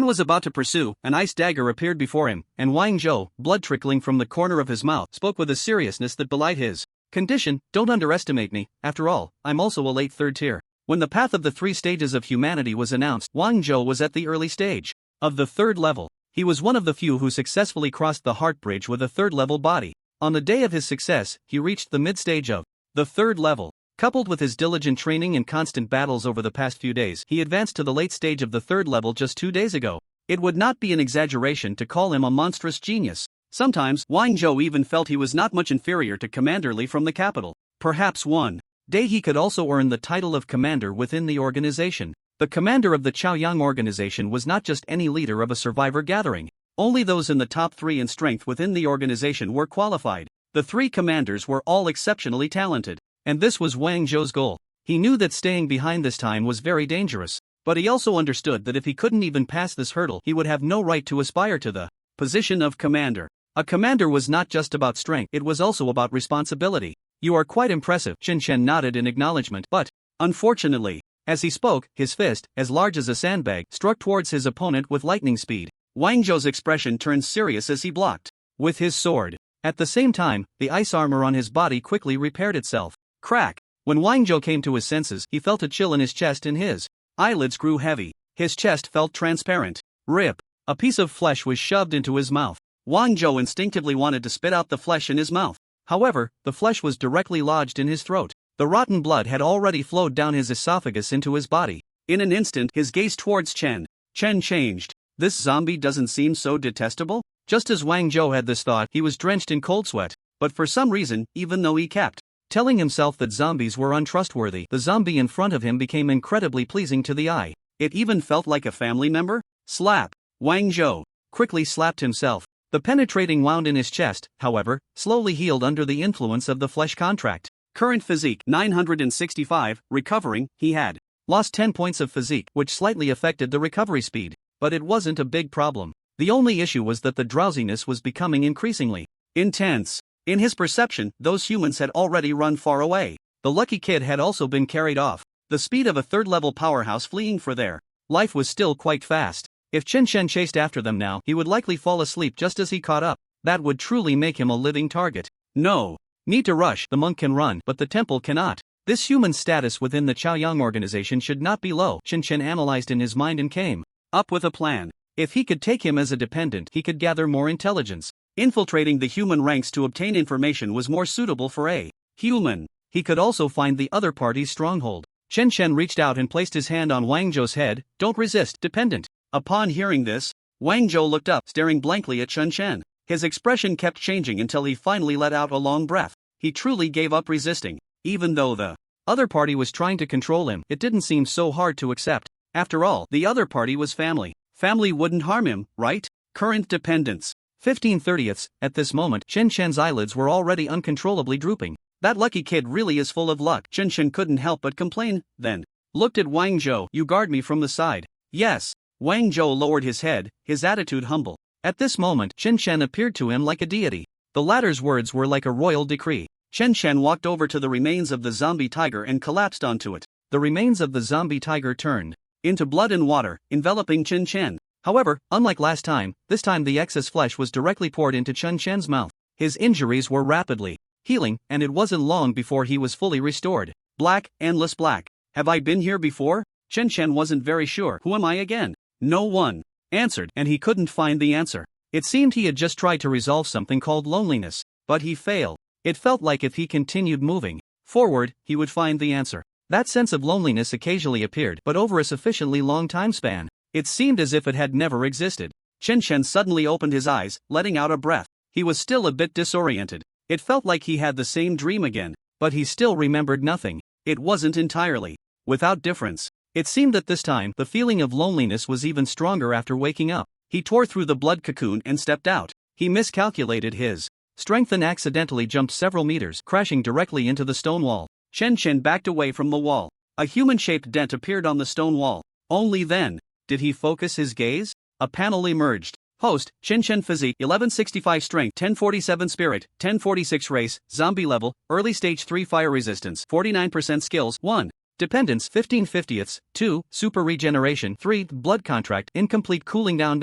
was about to pursue, an ice dagger appeared before him, and Wang Zhou, blood trickling from the corner of his mouth, spoke with a seriousness that belied his condition. Don't underestimate me, after all, I'm also a late 3rd tier. When the path of the 3 stages of humanity was announced, Wang Zhou was at the early stage of the 3rd level. He was one of the few who successfully crossed the heart bridge with a 3rd level body. On the day of his success, he reached the mid-stage of the 3rd level. Coupled with his diligent training and constant battles over the past few days, he advanced to the late stage of the 3rd level just 2 days ago. It would not be an exaggeration to call him a monstrous genius. Sometimes, Wang Zhou even felt he was not much inferior to Commander Li from the capital. Perhaps one day he could also earn the title of commander within the organization. The commander of the Chaoyang organization was not just any leader of a survivor gathering. Only those in the top 3 in strength within the organization were qualified. The 3 commanders were all exceptionally talented. And this was Wang Zhou's goal. He knew that staying behind this time was very dangerous, but he also understood that if he couldn't even pass this hurdle, he would have no right to aspire to the position of commander. A commander was not just about strength, it was also about responsibility. You are quite impressive, Chen Shen nodded in acknowledgement, but, unfortunately, as he spoke, his fist, as large as a sandbag, struck towards his opponent with lightning speed. Wang Zhou's expression turned serious as he blocked with his sword. At the same time, the ice armor on his body quickly repaired itself. Crack! When Wang Zhou came to his senses, he felt a chill in his chest and his eyelids grew heavy. His chest felt transparent. Rip! A piece of flesh was shoved into his mouth. Wang Zhou instinctively wanted to spit out the flesh in his mouth. However, the flesh was directly lodged in his throat. The rotten blood had already flowed down his esophagus into his body. In an instant, his gaze towards Chen changed. This zombie doesn't seem so detestable? Just as Wang Zhou had this thought, he was drenched in cold sweat. But for some reason, even though he kept telling himself that zombies were untrustworthy, the zombie in front of him became incredibly pleasing to the eye. It even felt like a family member. Slap! Wang Zhou quickly slapped himself. The penetrating wound in his chest, however, slowly healed under the influence of the flesh contract. Current physique 965, recovering, he had lost 10 points of physique, which slightly affected the recovery speed. But it wasn't a big problem. The only issue was that the drowsiness was becoming increasingly intense. In his perception, those humans had already run far away. The lucky kid had also been carried off. The speed of a 3rd-level powerhouse fleeing for their life was still quite fast. If Chen Shen chased after them now, he would likely fall asleep just as he caught up. That would truly make him a living target. No need to rush. The monk can run, but the temple cannot. This human status within the Chaoyang organization should not be low. Chen Chen analyzed in his mind and came up with a plan. If he could take him as a dependent, he could gather more intelligence. Infiltrating the human ranks to obtain information was more suitable for a human. He could also find the other party's stronghold. Chen Chen reached out and placed his hand on Wang Zhou's head. Don't resist, dependent. Upon hearing this, Wang Zhou looked up, staring blankly at Chen Chen. His expression kept changing until he finally let out a long breath. He truly gave up resisting. Even though the other party was trying to control him, it didn't seem so hard to accept. After all, the other party was family. Family wouldn't harm him, right? Current dependence. 15/30. At this moment, Chen Chen's eyelids were already uncontrollably drooping. That lucky kid really is full of luck. Chen Chen couldn't help but complain, then looked at Wang Zhou. You guard me from the side. Yes. Wang Zhou lowered his head, his attitude humble. At this moment, Chen Chen appeared to him like a deity. The latter's words were like a royal decree. Chen Chen walked over to the remains of the zombie tiger and collapsed onto it. The remains of the zombie tiger turned into blood and water, enveloping Chen Chen. However, unlike last time, this time the excess flesh was directly poured into Chen Chen's mouth. His injuries were rapidly healing, and it wasn't long before he was fully restored. Black, endless black. Have I been here before? Chen Chen wasn't very sure. Who am I again? No one answered, and he couldn't find the answer. It seemed he had just tried to resolve something called loneliness, but he failed. It felt like if he continued moving forward, he would find the answer. That sense of loneliness occasionally appeared, but over a sufficiently long time span, it seemed as if it had never existed. Chen Chen suddenly opened his eyes, letting out a breath. He was still a bit disoriented. It felt like he had the same dream again, but he still remembered nothing. It wasn't entirely without difference. It seemed that this time, the feeling of loneliness was even stronger after waking up. He tore through the blood cocoon and stepped out. He miscalculated his strength and accidentally jumped several meters, crashing directly into the stone wall. Chen Chen backed away from the wall. A human-shaped dent appeared on the stone wall. Only then did he focus his gaze. A panel emerged. Host, Chen Chen physique, 1165 strength, 1047 spirit, 1046 race, zombie level, early stage 3 fire resistance, 49% skills, 1. Dependence, 15/50. 2. Super regeneration, 3. Blood contract, incomplete cooling down.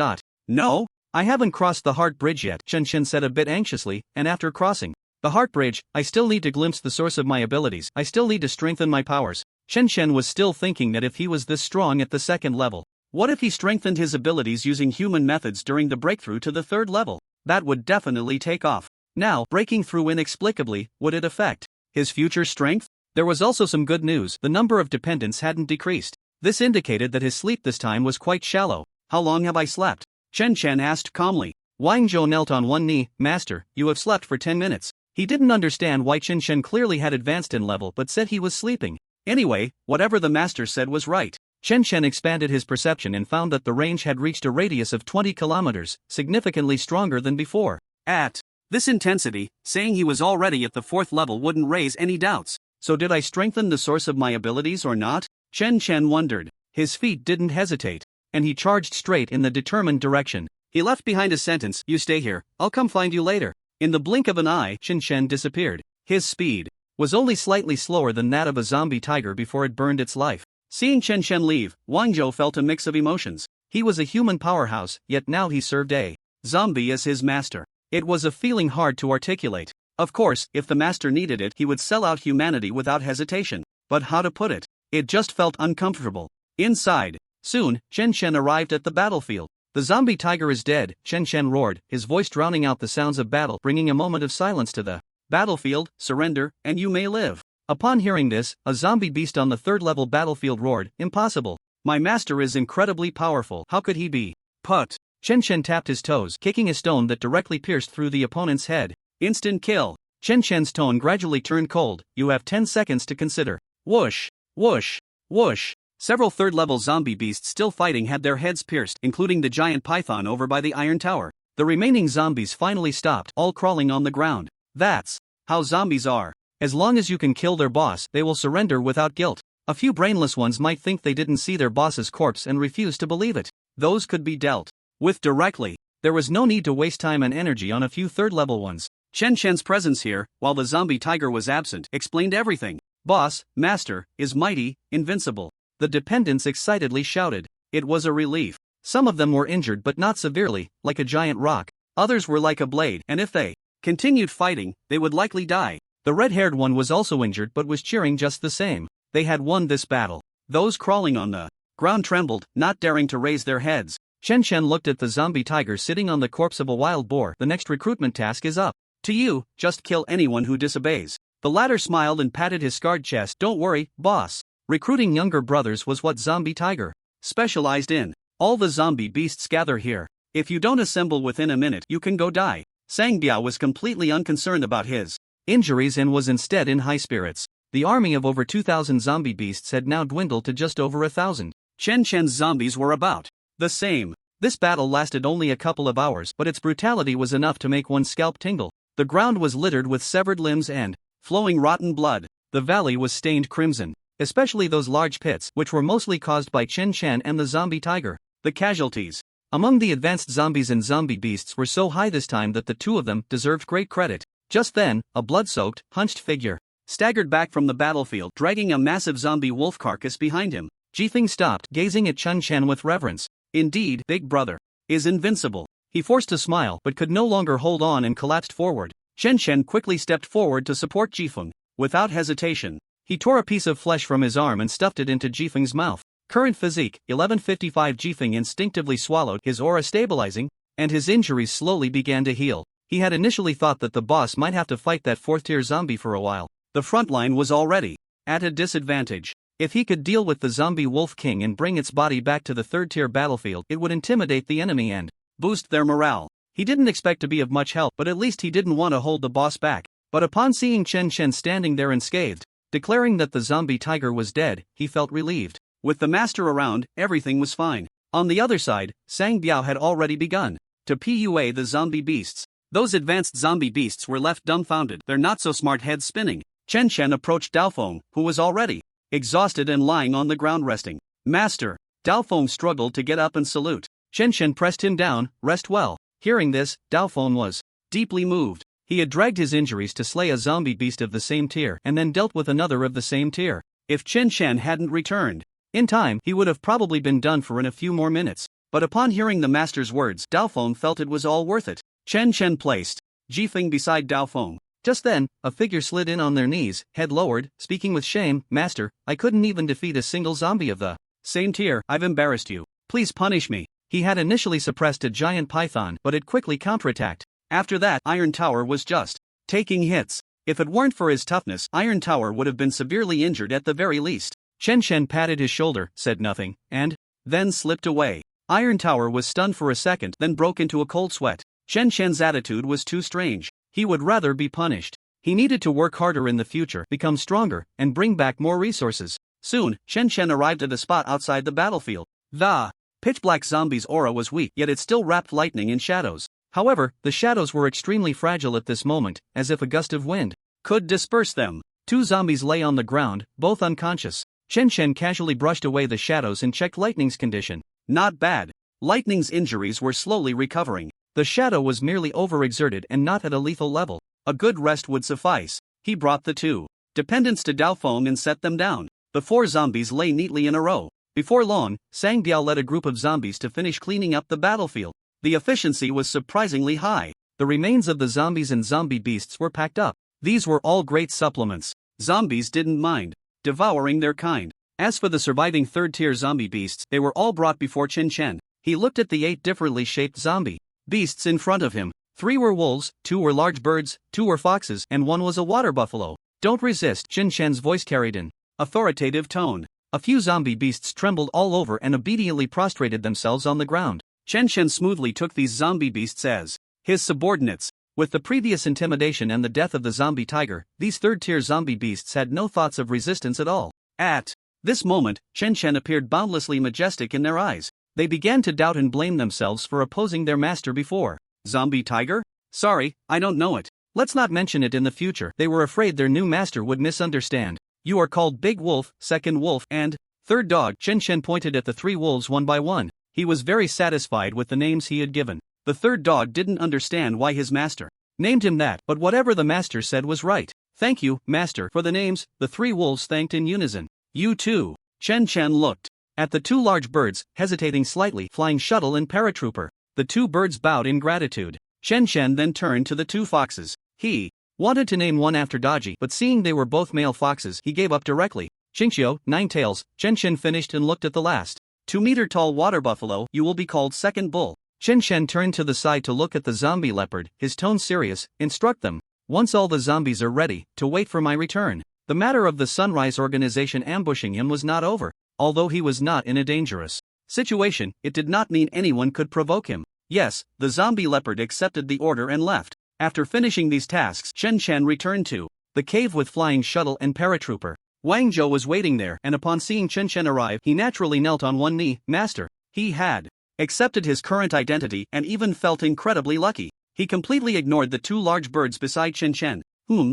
No, I haven't crossed the heart bridge yet, Chen Chen said a bit anxiously, and after crossing the heart bridge, I still need to glimpse the source of my abilities. I still need to strengthen my powers. Chen Chen was still thinking that if he was this strong at the second level, what if he strengthened his abilities using human methods during the breakthrough to the third level? That would definitely take off. Now, breaking through inexplicably, would it affect his future strength? There was also some good news. The number of dependents hadn't decreased. This indicated that his sleep this time was quite shallow. How long have I slept? Chen Chen asked calmly. Wang Zhou knelt on one knee. Master, you have slept for 10 minutes. He didn't understand why Chen Chen clearly had advanced in level but said he was sleeping. Anyway, whatever the master said was right. Chen Chen expanded his perception and found that the range had reached a radius of 20 kilometers, significantly stronger than before. At this intensity, saying he was already at the fourth level wouldn't raise any doubts. So did I strengthen the source of my abilities or not? Chen Chen wondered. His feet didn't hesitate, and he charged straight in the determined direction. He left behind a sentence, you stay here, I'll come find you later. In the blink of an eye, Chen Chen disappeared. His speed was only slightly slower than that of a zombie tiger before it burned its life. Seeing Chen Chen leave, Wang Zhou felt a mix of emotions. He was a human powerhouse, yet now he served a zombie as his master. It was a feeling hard to articulate. Of course, if the master needed it, he would sell out humanity without hesitation. But how to put it? It just felt uncomfortable. Inside. Soon, Chen Chen arrived at the battlefield. The zombie tiger is dead, Chen Chen roared, his voice drowning out the sounds of battle, bringing a moment of silence to the battlefield. Surrender, and you may live. Upon hearing this, a zombie beast on the third-level battlefield roared, impossible. My master is incredibly powerful. How could he be? Put. Chen Chen tapped his toes, kicking a stone that directly pierced through the opponent's head. Instant kill. Chen Chen's tone gradually turned cold. You have 10 seconds to consider. Whoosh, whoosh, whoosh. Several third-level zombie beasts still fighting had their heads pierced, including the giant python over by the Iron Tower. The remaining zombies finally stopped, all crawling on the ground. That's how zombies are. As long as you can kill their boss, they will surrender without guilt. A few brainless ones might think they didn't see their boss's corpse and refuse to believe it. Those could be dealt with directly. There was no need to waste time and energy on a few third-level ones. Chen Chen's presence here, while the zombie tiger was absent, explained everything. Boss, master, is mighty, invincible. The dependents excitedly shouted. It was a relief. Some of them were injured but not severely, like a giant rock. Others were like a blade, and if they continued fighting, they would likely die. The red-haired one was also injured but was cheering just the same. They had won this battle. Those crawling on the ground trembled, not daring to raise their heads. Chen Chen looked at the zombie tiger sitting on the corpse of a wild boar. The next recruitment task is up to you, just kill anyone who disobeys. The latter smiled and patted his scarred chest. Don't worry, boss. Recruiting younger brothers was what Zombie Tiger specialized in. All the zombie beasts gather here. If you don't assemble within a minute, you can go die. Sang Biao was completely unconcerned about his injuries and was instead in high spirits. The army of over 2,000 zombie beasts had now dwindled to just over 1,000. Chen Chen's zombies were about the same. This battle lasted only a couple of hours, but its brutality was enough to make one's scalp tingle. The ground was littered with severed limbs and flowing rotten blood. The valley was stained crimson, especially those large pits, which were mostly caused by Chen Chen and the zombie tiger. The casualties among the advanced zombies and zombie beasts were so high this time that the two of them deserved great credit. Just then, a blood-soaked, hunched figure staggered back from the battlefield, dragging a massive zombie wolf carcass behind him. Jifeng stopped, gazing at Chen Chen with reverence. Indeed, Big Brother is invincible. He forced a smile but could no longer hold on and collapsed forward. Chen Chen quickly stepped forward to support Jifeng. Without hesitation, he tore a piece of flesh from his arm and stuffed it into Jifeng's mouth. Current physique, 1155. Jifeng instinctively swallowed, his aura stabilizing, and his injuries slowly began to heal. He had initially thought that the boss might have to fight that 4th-tier zombie for a while. The front line was already at a disadvantage. If he could deal with the zombie Wolf King and bring its body back to the 3rd-tier battlefield, it would intimidate the enemy and boost their morale. He didn't expect to be of much help, but at least he didn't want to hold the boss back. But upon seeing Chen Chen standing there unscathed, declaring that the zombie tiger was dead, he felt relieved. With the master around, everything was fine. On the other side, Sang Biao had already begun to PUA the zombie beasts. Those advanced zombie beasts were left dumbfounded, their not-so-smart heads spinning. Chen Chen approached Daofeng, who was already exhausted and lying on the ground resting. Master. Daofeng struggled to get up and salute. Chen Chen pressed him down. Rest well. Hearing this, Daofeng was deeply moved. He had dragged his injuries to slay a zombie beast of the same tier and then dealt with another of the same tier. If Chen Chen hadn't returned in time, he would have probably been done for in a few more minutes. But upon hearing the master's words, Daofeng felt it was all worth it. Chen Chen placed Jifeng beside Daofeng. Just then, a figure slid in on their knees, head lowered, speaking with shame. Master, I couldn't even defeat a single zombie of the same tier. I've embarrassed you. Please punish me. He had initially suppressed a giant python, but it quickly counterattacked. After that, Iron Tower was just taking hits. If it weren't for his toughness, Iron Tower would have been severely injured at the very least. Chen Chen patted his shoulder, said nothing, and then slipped away. Iron Tower was stunned for a second, then broke into a cold sweat. Chen Chen's attitude was too strange. He would rather be punished. He needed to work harder in the future, become stronger, and bring back more resources. Soon, Chen Chen arrived at a spot outside the battlefield. The pitch-black zombie's aura was weak, yet it still wrapped lightning in shadows. However, the shadows were extremely fragile at this moment, as if a gust of wind could disperse them. Two zombies lay on the ground, both unconscious. Chen Chen casually brushed away the shadows and checked Lightning's condition. Not bad. Lightning's injuries were slowly recovering. The shadow was merely overexerted and not at a lethal level. A good rest would suffice. He brought the two dependents to Daofeng and set them down. The four zombies lay neatly in a row. Before long, Sang Biao led a group of zombies to finish cleaning up the battlefield. The efficiency was surprisingly high. The remains of the zombies and zombie beasts were packed up. These were all great supplements. Zombies didn't mind devouring their kind. As for the surviving 3rd-tier zombie beasts, they were all brought before Chen Chen. He looked at the 8 differently shaped zombie beasts in front of him. 3 were wolves, 2 were large birds, 2 were foxes, and 1 was a water buffalo. Don't resist, Chen Chen's voice carried an authoritative tone. A few zombie beasts trembled all over and obediently prostrated themselves on the ground. Chen Chen smoothly took these zombie beasts as his subordinates. With the previous intimidation and the death of the zombie tiger, these 3rd-tier zombie beasts had no thoughts of resistance at all. At this moment, Chen Chen appeared boundlessly majestic in their eyes. They began to doubt and blame themselves for opposing their master before. Zombie tiger? Sorry, I don't know it. Let's not mention it in the future. They were afraid their new master would misunderstand. You are called Big Wolf, Second Wolf, and Third Dog. Chen Chen pointed at the 3 wolves one by one. He was very satisfied with the names he had given. The third dog didn't understand why his master named him that, but whatever the master said was right. Thank you, master, for the names. The 3 wolves thanked in unison. You too. Chen Chen looked at the 2 large birds, hesitating slightly, flying shuttle and paratrooper. The 2 birds bowed in gratitude. Chen Chen then turned to the 2 foxes. He Wanted to name one after Daji, but seeing they were both male foxes, he gave up directly. Qingxiu, 9 tails, Chen Shen finished and looked at the last 2-meter-tall water buffalo. You will be called second bull. Chen Shen turned to the side to look at the zombie leopard, his tone serious. Instruct them. Once all the zombies are ready, to wait for my return. The matter of the Sunrise Organization ambushing him was not over. Although he was not in a dangerous situation, it did not mean anyone could provoke him. Yes, the zombie leopard accepted the order and left. After finishing these tasks, Chen Shen returned to the cave with flying shuttle and paratrooper. Wang Zhou was waiting there, and upon seeing Chen Shen arrive, he naturally knelt on one knee. Master. He had accepted his current identity and even felt incredibly lucky. He completely ignored the 2 large birds beside Chen Shen.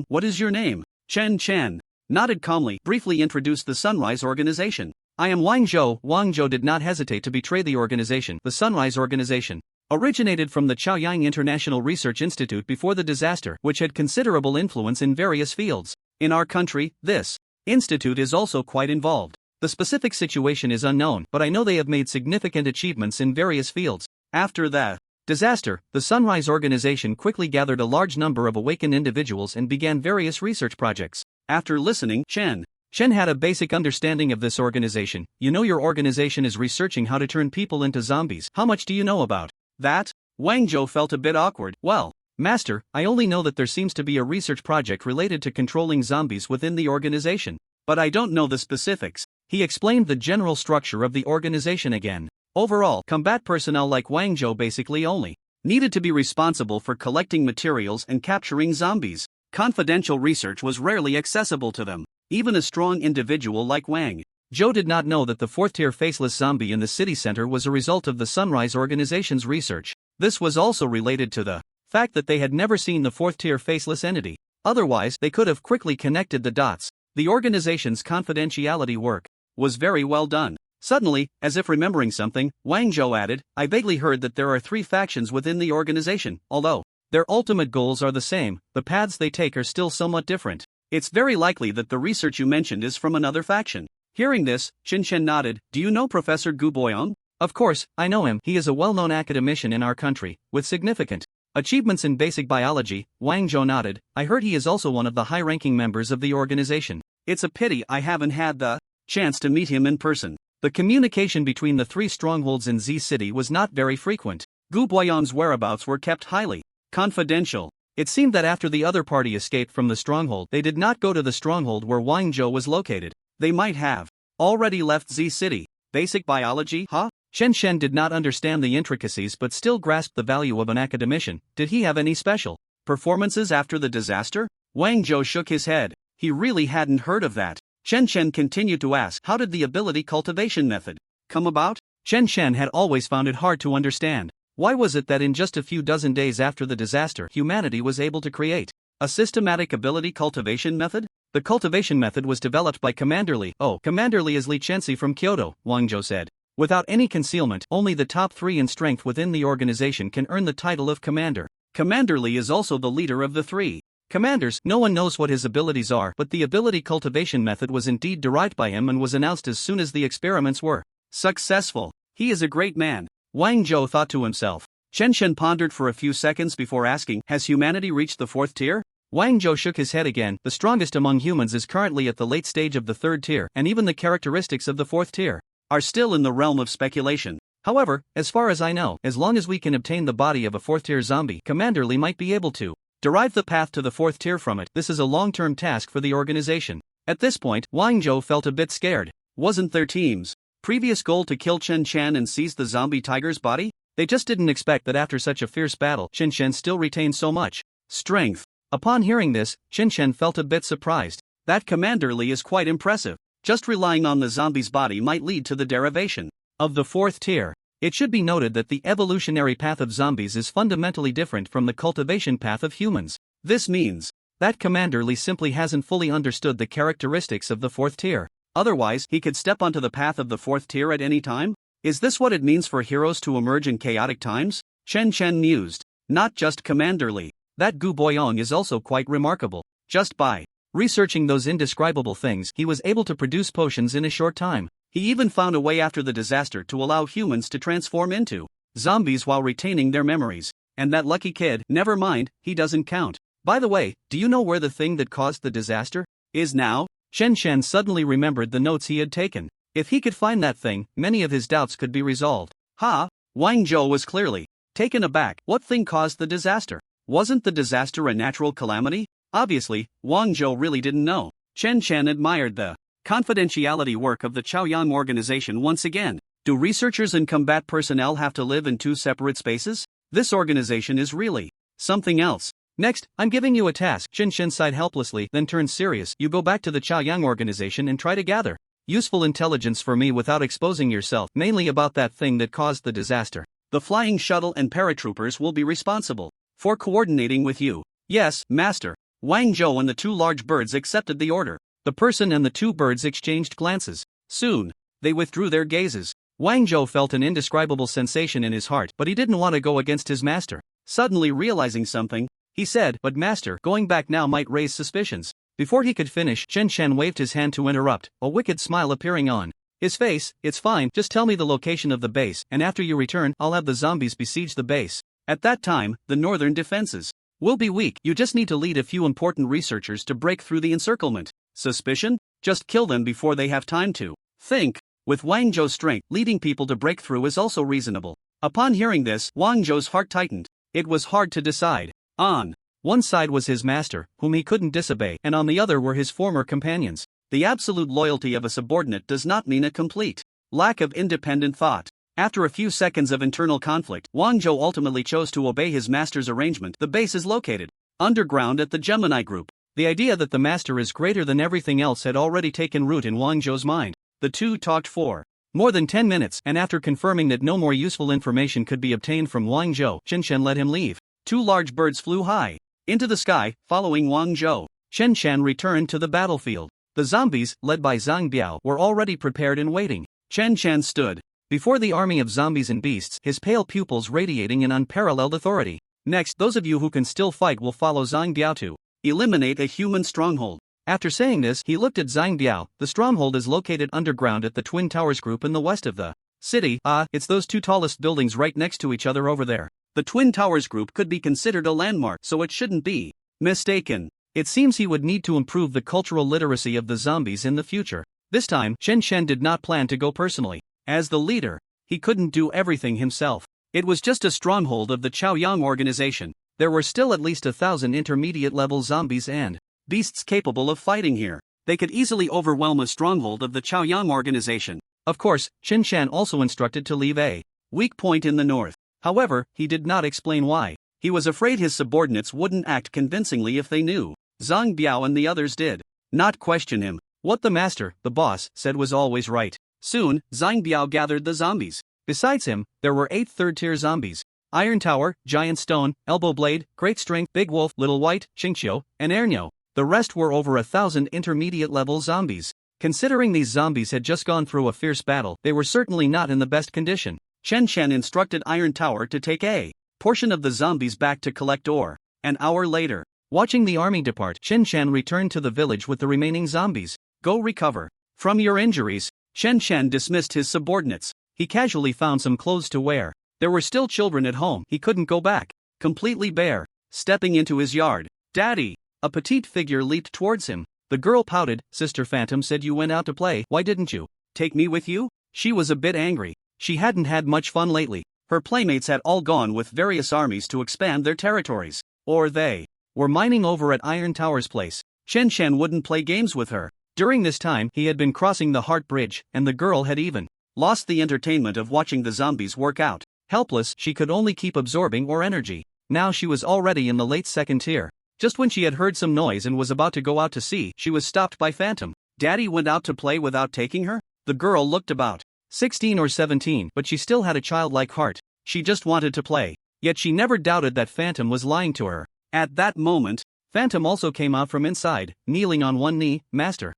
What is your name? Chen Shen nodded calmly, briefly introduced the Sunrise Organization. I am Wang Zhou. Wang Zhou did not hesitate to betray the organization. The Sunrise Organization originated from the Chaoyang International Research Institute before the disaster, which had considerable influence in various fields. In our country, this institute is also quite involved. The specific situation is unknown, but I know they have made significant achievements in various fields. After the disaster, the Sunrise Organization quickly gathered a large number of awakened individuals and began various research projects. After listening, Chen had a basic understanding of this organization. You know, your organization is researching how to turn people into zombies. How much do you know about that? Wang Zhou felt a bit awkward. Well, Master, I only know that there seems to be a research project related to controlling zombies within the organization. But I don't know the specifics. He explained the general structure of the organization again. Overall, combat personnel like Wang Zhou basically only needed to be responsible for collecting materials and capturing zombies. Confidential research was rarely accessible to them. Even a strong individual like Wang Zhou did not know that the 4th-tier faceless zombie in the city center was a result of the Sunrise Organization's research. This was also related to the fact that they had never seen the 4th-tier faceless entity. Otherwise, they could have quickly connected the dots. The organization's confidentiality work was very well done. Suddenly, as if remembering something, Wang Zhou added, I vaguely heard that there are 3 factions within the organization. Although their ultimate goals are the same, the paths they take are still somewhat different. It's very likely that the research you mentioned is from another faction. Hearing this, Chen Shen nodded. Do you know Professor Gu Boyong? Of course, I know him. He is a well-known academician in our country, with significant achievements in basic biology. Wang Zhou nodded. I heard he is also one of the high-ranking members of the organization. It's a pity I haven't had the chance to meet him in person. The communication between the 3 strongholds in Z City was not very frequent. Gu Boyong's whereabouts were kept highly confidential. It seemed that after the other party escaped from the stronghold, they did not go to the stronghold where Wang Zhou was located. They might have already left Z City. Basic biology, huh? Chen Shen did not understand the intricacies but still grasped the value of an academician. Did he have any special performances after the disaster? Wang Zhou shook his head. He really hadn't heard of that. Chen Shen continued to ask, how did the ability cultivation method come about? Chen Shen had always found it hard to understand. Why was it that in just a few dozen days after the disaster, humanity was able to create a systematic ability cultivation method? The cultivation method was developed by Commander Li. Oh, Commander Li is Li Chenxi from Kyoto, Wang Zhou said. Without any concealment, only the top 3 in strength within the organization can earn the title of commander. Commander Li is also the leader of the 3 commanders. No one knows what his abilities are, but the ability cultivation method was indeed derived by him and was announced as soon as the experiments were successful. He is a great man, Wang Zhou thought to himself. Chen Shen pondered for a few seconds before asking, has humanity reached the 4th tier? Wang Zhou shook his head again. The strongest among humans is currently at the late stage of the 3rd tier, and even the characteristics of the 4th tier are still in the realm of speculation. However, as far as I know, as long as we can obtain the body of a 4th tier zombie, Commander Li might be able to derive the path to the 4th tier from it. This is a long-term task for the organization. At this point, Wang Zhou felt a bit scared. Wasn't their team's previous goal to kill Chen Shen and seize the zombie tiger's body? They just didn't expect that after such a fierce battle, Chen Shen still retained so much strength. Upon hearing this, Chen Shen felt a bit surprised. That Commander Li is quite impressive. Just relying on the zombie's body might lead to the derivation of the 4th tier. It should be noted that the evolutionary path of zombies is fundamentally different from the cultivation path of humans. This means that Commander Li simply hasn't fully understood the characteristics of the 4th tier. Otherwise, he could step onto the path of the 4th tier at any time? Is this what it means for heroes to emerge in chaotic times? Chen Shen mused. Not just Commander Li. That Gu Boyong is also quite remarkable. Just by researching those indescribable things, he was able to produce potions in a short time. He even found a way after the disaster to allow humans to transform into zombies while retaining their memories. And that lucky kid, never mind, he doesn't count. By the way, do you know where the thing that caused the disaster is now? Chen Shan suddenly remembered the notes he had taken. If he could find that thing, many of his doubts could be resolved. Ha! Wang Zhou was clearly taken aback. What thing caused the disaster? Wasn't the disaster a natural calamity? Obviously, Wang Zhou really didn't know. Chen Shan admired the confidentiality work of the Chaoyang organization once again. Do researchers and combat personnel have to live in two separate spaces? This organization is really something else. Next, I'm giving you a task. Chen Shan sighed helplessly, then turned serious. You go back to the Chaoyang organization and try to gather useful intelligence for me without exposing yourself, mainly about that thing that caused the disaster. The flying shuttle and paratroopers will be responsible for coordinating with you. Yes, Master. Wang Zhou and the two large birds accepted the order. The person and the two birds exchanged glances. Soon, they withdrew their gazes. Wang Zhou felt an indescribable sensation in his heart, but he didn't want to go against his master. Suddenly realizing something, he said, "But master, going back now might raise suspicions." Before he could finish, Chen Shan waved his hand to interrupt, a wicked smile appearing on his face. "It's fine, just tell me the location of the base, and after you return, I'll have the zombies besiege the base. At that time, the northern defenses will be weak. You just need to lead a few important researchers to break through the encirclement. Suspicion? Just kill them before they have time to think." With Wang Zhou's strength, leading people to break through is also reasonable. Upon hearing this, Wang Zhou's heart tightened. It was hard to decide. On one side was his master, whom he couldn't disobey, and on the other were his former companions. The absolute loyalty of a subordinate does not mean a complete lack of independent thought. After a few seconds of internal conflict, Wang Zhou ultimately chose to obey his master's arrangement. The base is located underground at the Gemini Group. The idea that the master is greater than everything else had already taken root in Wang Zhou's mind. The two talked for more than 10 minutes, and after confirming that no more useful information could be obtained from Wang Zhou, Chen Shan let him leave. Two large birds flew high into the sky, following Wang Zhou. Chen Shan returned to the battlefield. The zombies, led by Zhang Biao, were already prepared and waiting. Chen Shan stood before the army of zombies and beasts, his pale pupils radiating an unparalleled authority. Next, those of you who can still fight will follow Zhang Biao to eliminate a human stronghold. After saying this, he looked at Zhang Biao. The stronghold is located underground at the Twin Towers Group in the west of the city. It's those two tallest buildings right next to each other over there. The Twin Towers Group could be considered a landmark, so it shouldn't be mistaken. It seems he would need to improve the cultural literacy of the zombies in the future. This time, Chen Shan did not plan to go personally. As the leader, he couldn't do everything himself. It was just a stronghold of the Chaoyang organization. There were still at least 1,000 intermediate-level zombies and beasts capable of fighting here. They could easily overwhelm a stronghold of the Chaoyang organization. Of course, Chen Shan also instructed to leave a weak point in the north. However, he did not explain why. He was afraid his subordinates wouldn't act convincingly if they knew Zhang Biao and the others did not question him. What the master, the boss, said was always right. Soon, Zhang Biao gathered the zombies. Besides him, there were 8 third-tier zombies: Iron Tower, Giant Stone, Elbow Blade, Great Strength, Big Wolf, Little White, Qingqiu, and Ernyo. The rest were over 1,000 intermediate-level zombies. Considering these zombies had just gone through a fierce battle, they were certainly not in the best condition. Chen Shan instructed Iron Tower to take a portion of the zombies back to collect ore. An hour later, watching the army depart, Chen Shan returned to the village with the remaining zombies. Go recover from your injuries. Chen Shan dismissed his subordinates. He casually found some clothes to wear. There were still children at home. He couldn't go back completely bare. Stepping into his yard, "Daddy!" A petite figure leaped towards him. The girl pouted. "Sister Phantom said you went out to play. Why didn't you take me with you?" She was a bit angry. She hadn't had much fun lately. Her playmates had all gone with various armies to expand their territories. Or they were mining over at Iron Tower's place. Chen Shan wouldn't play games with her. During this time, he had been crossing the Heart Bridge, and the girl had even lost the entertainment of watching the zombies work out. Helpless, she could only keep absorbing more energy. Now she was already in the late 2nd tier. Just when she had heard some noise and was about to go out to see, she was stopped by Phantom. Daddy went out to play without taking her? The girl looked about 16 or 17, but she still had a childlike heart. She just wanted to play. Yet she never doubted that Phantom was lying to her. At that moment, Phantom also came out from inside, kneeling on one knee. "Master."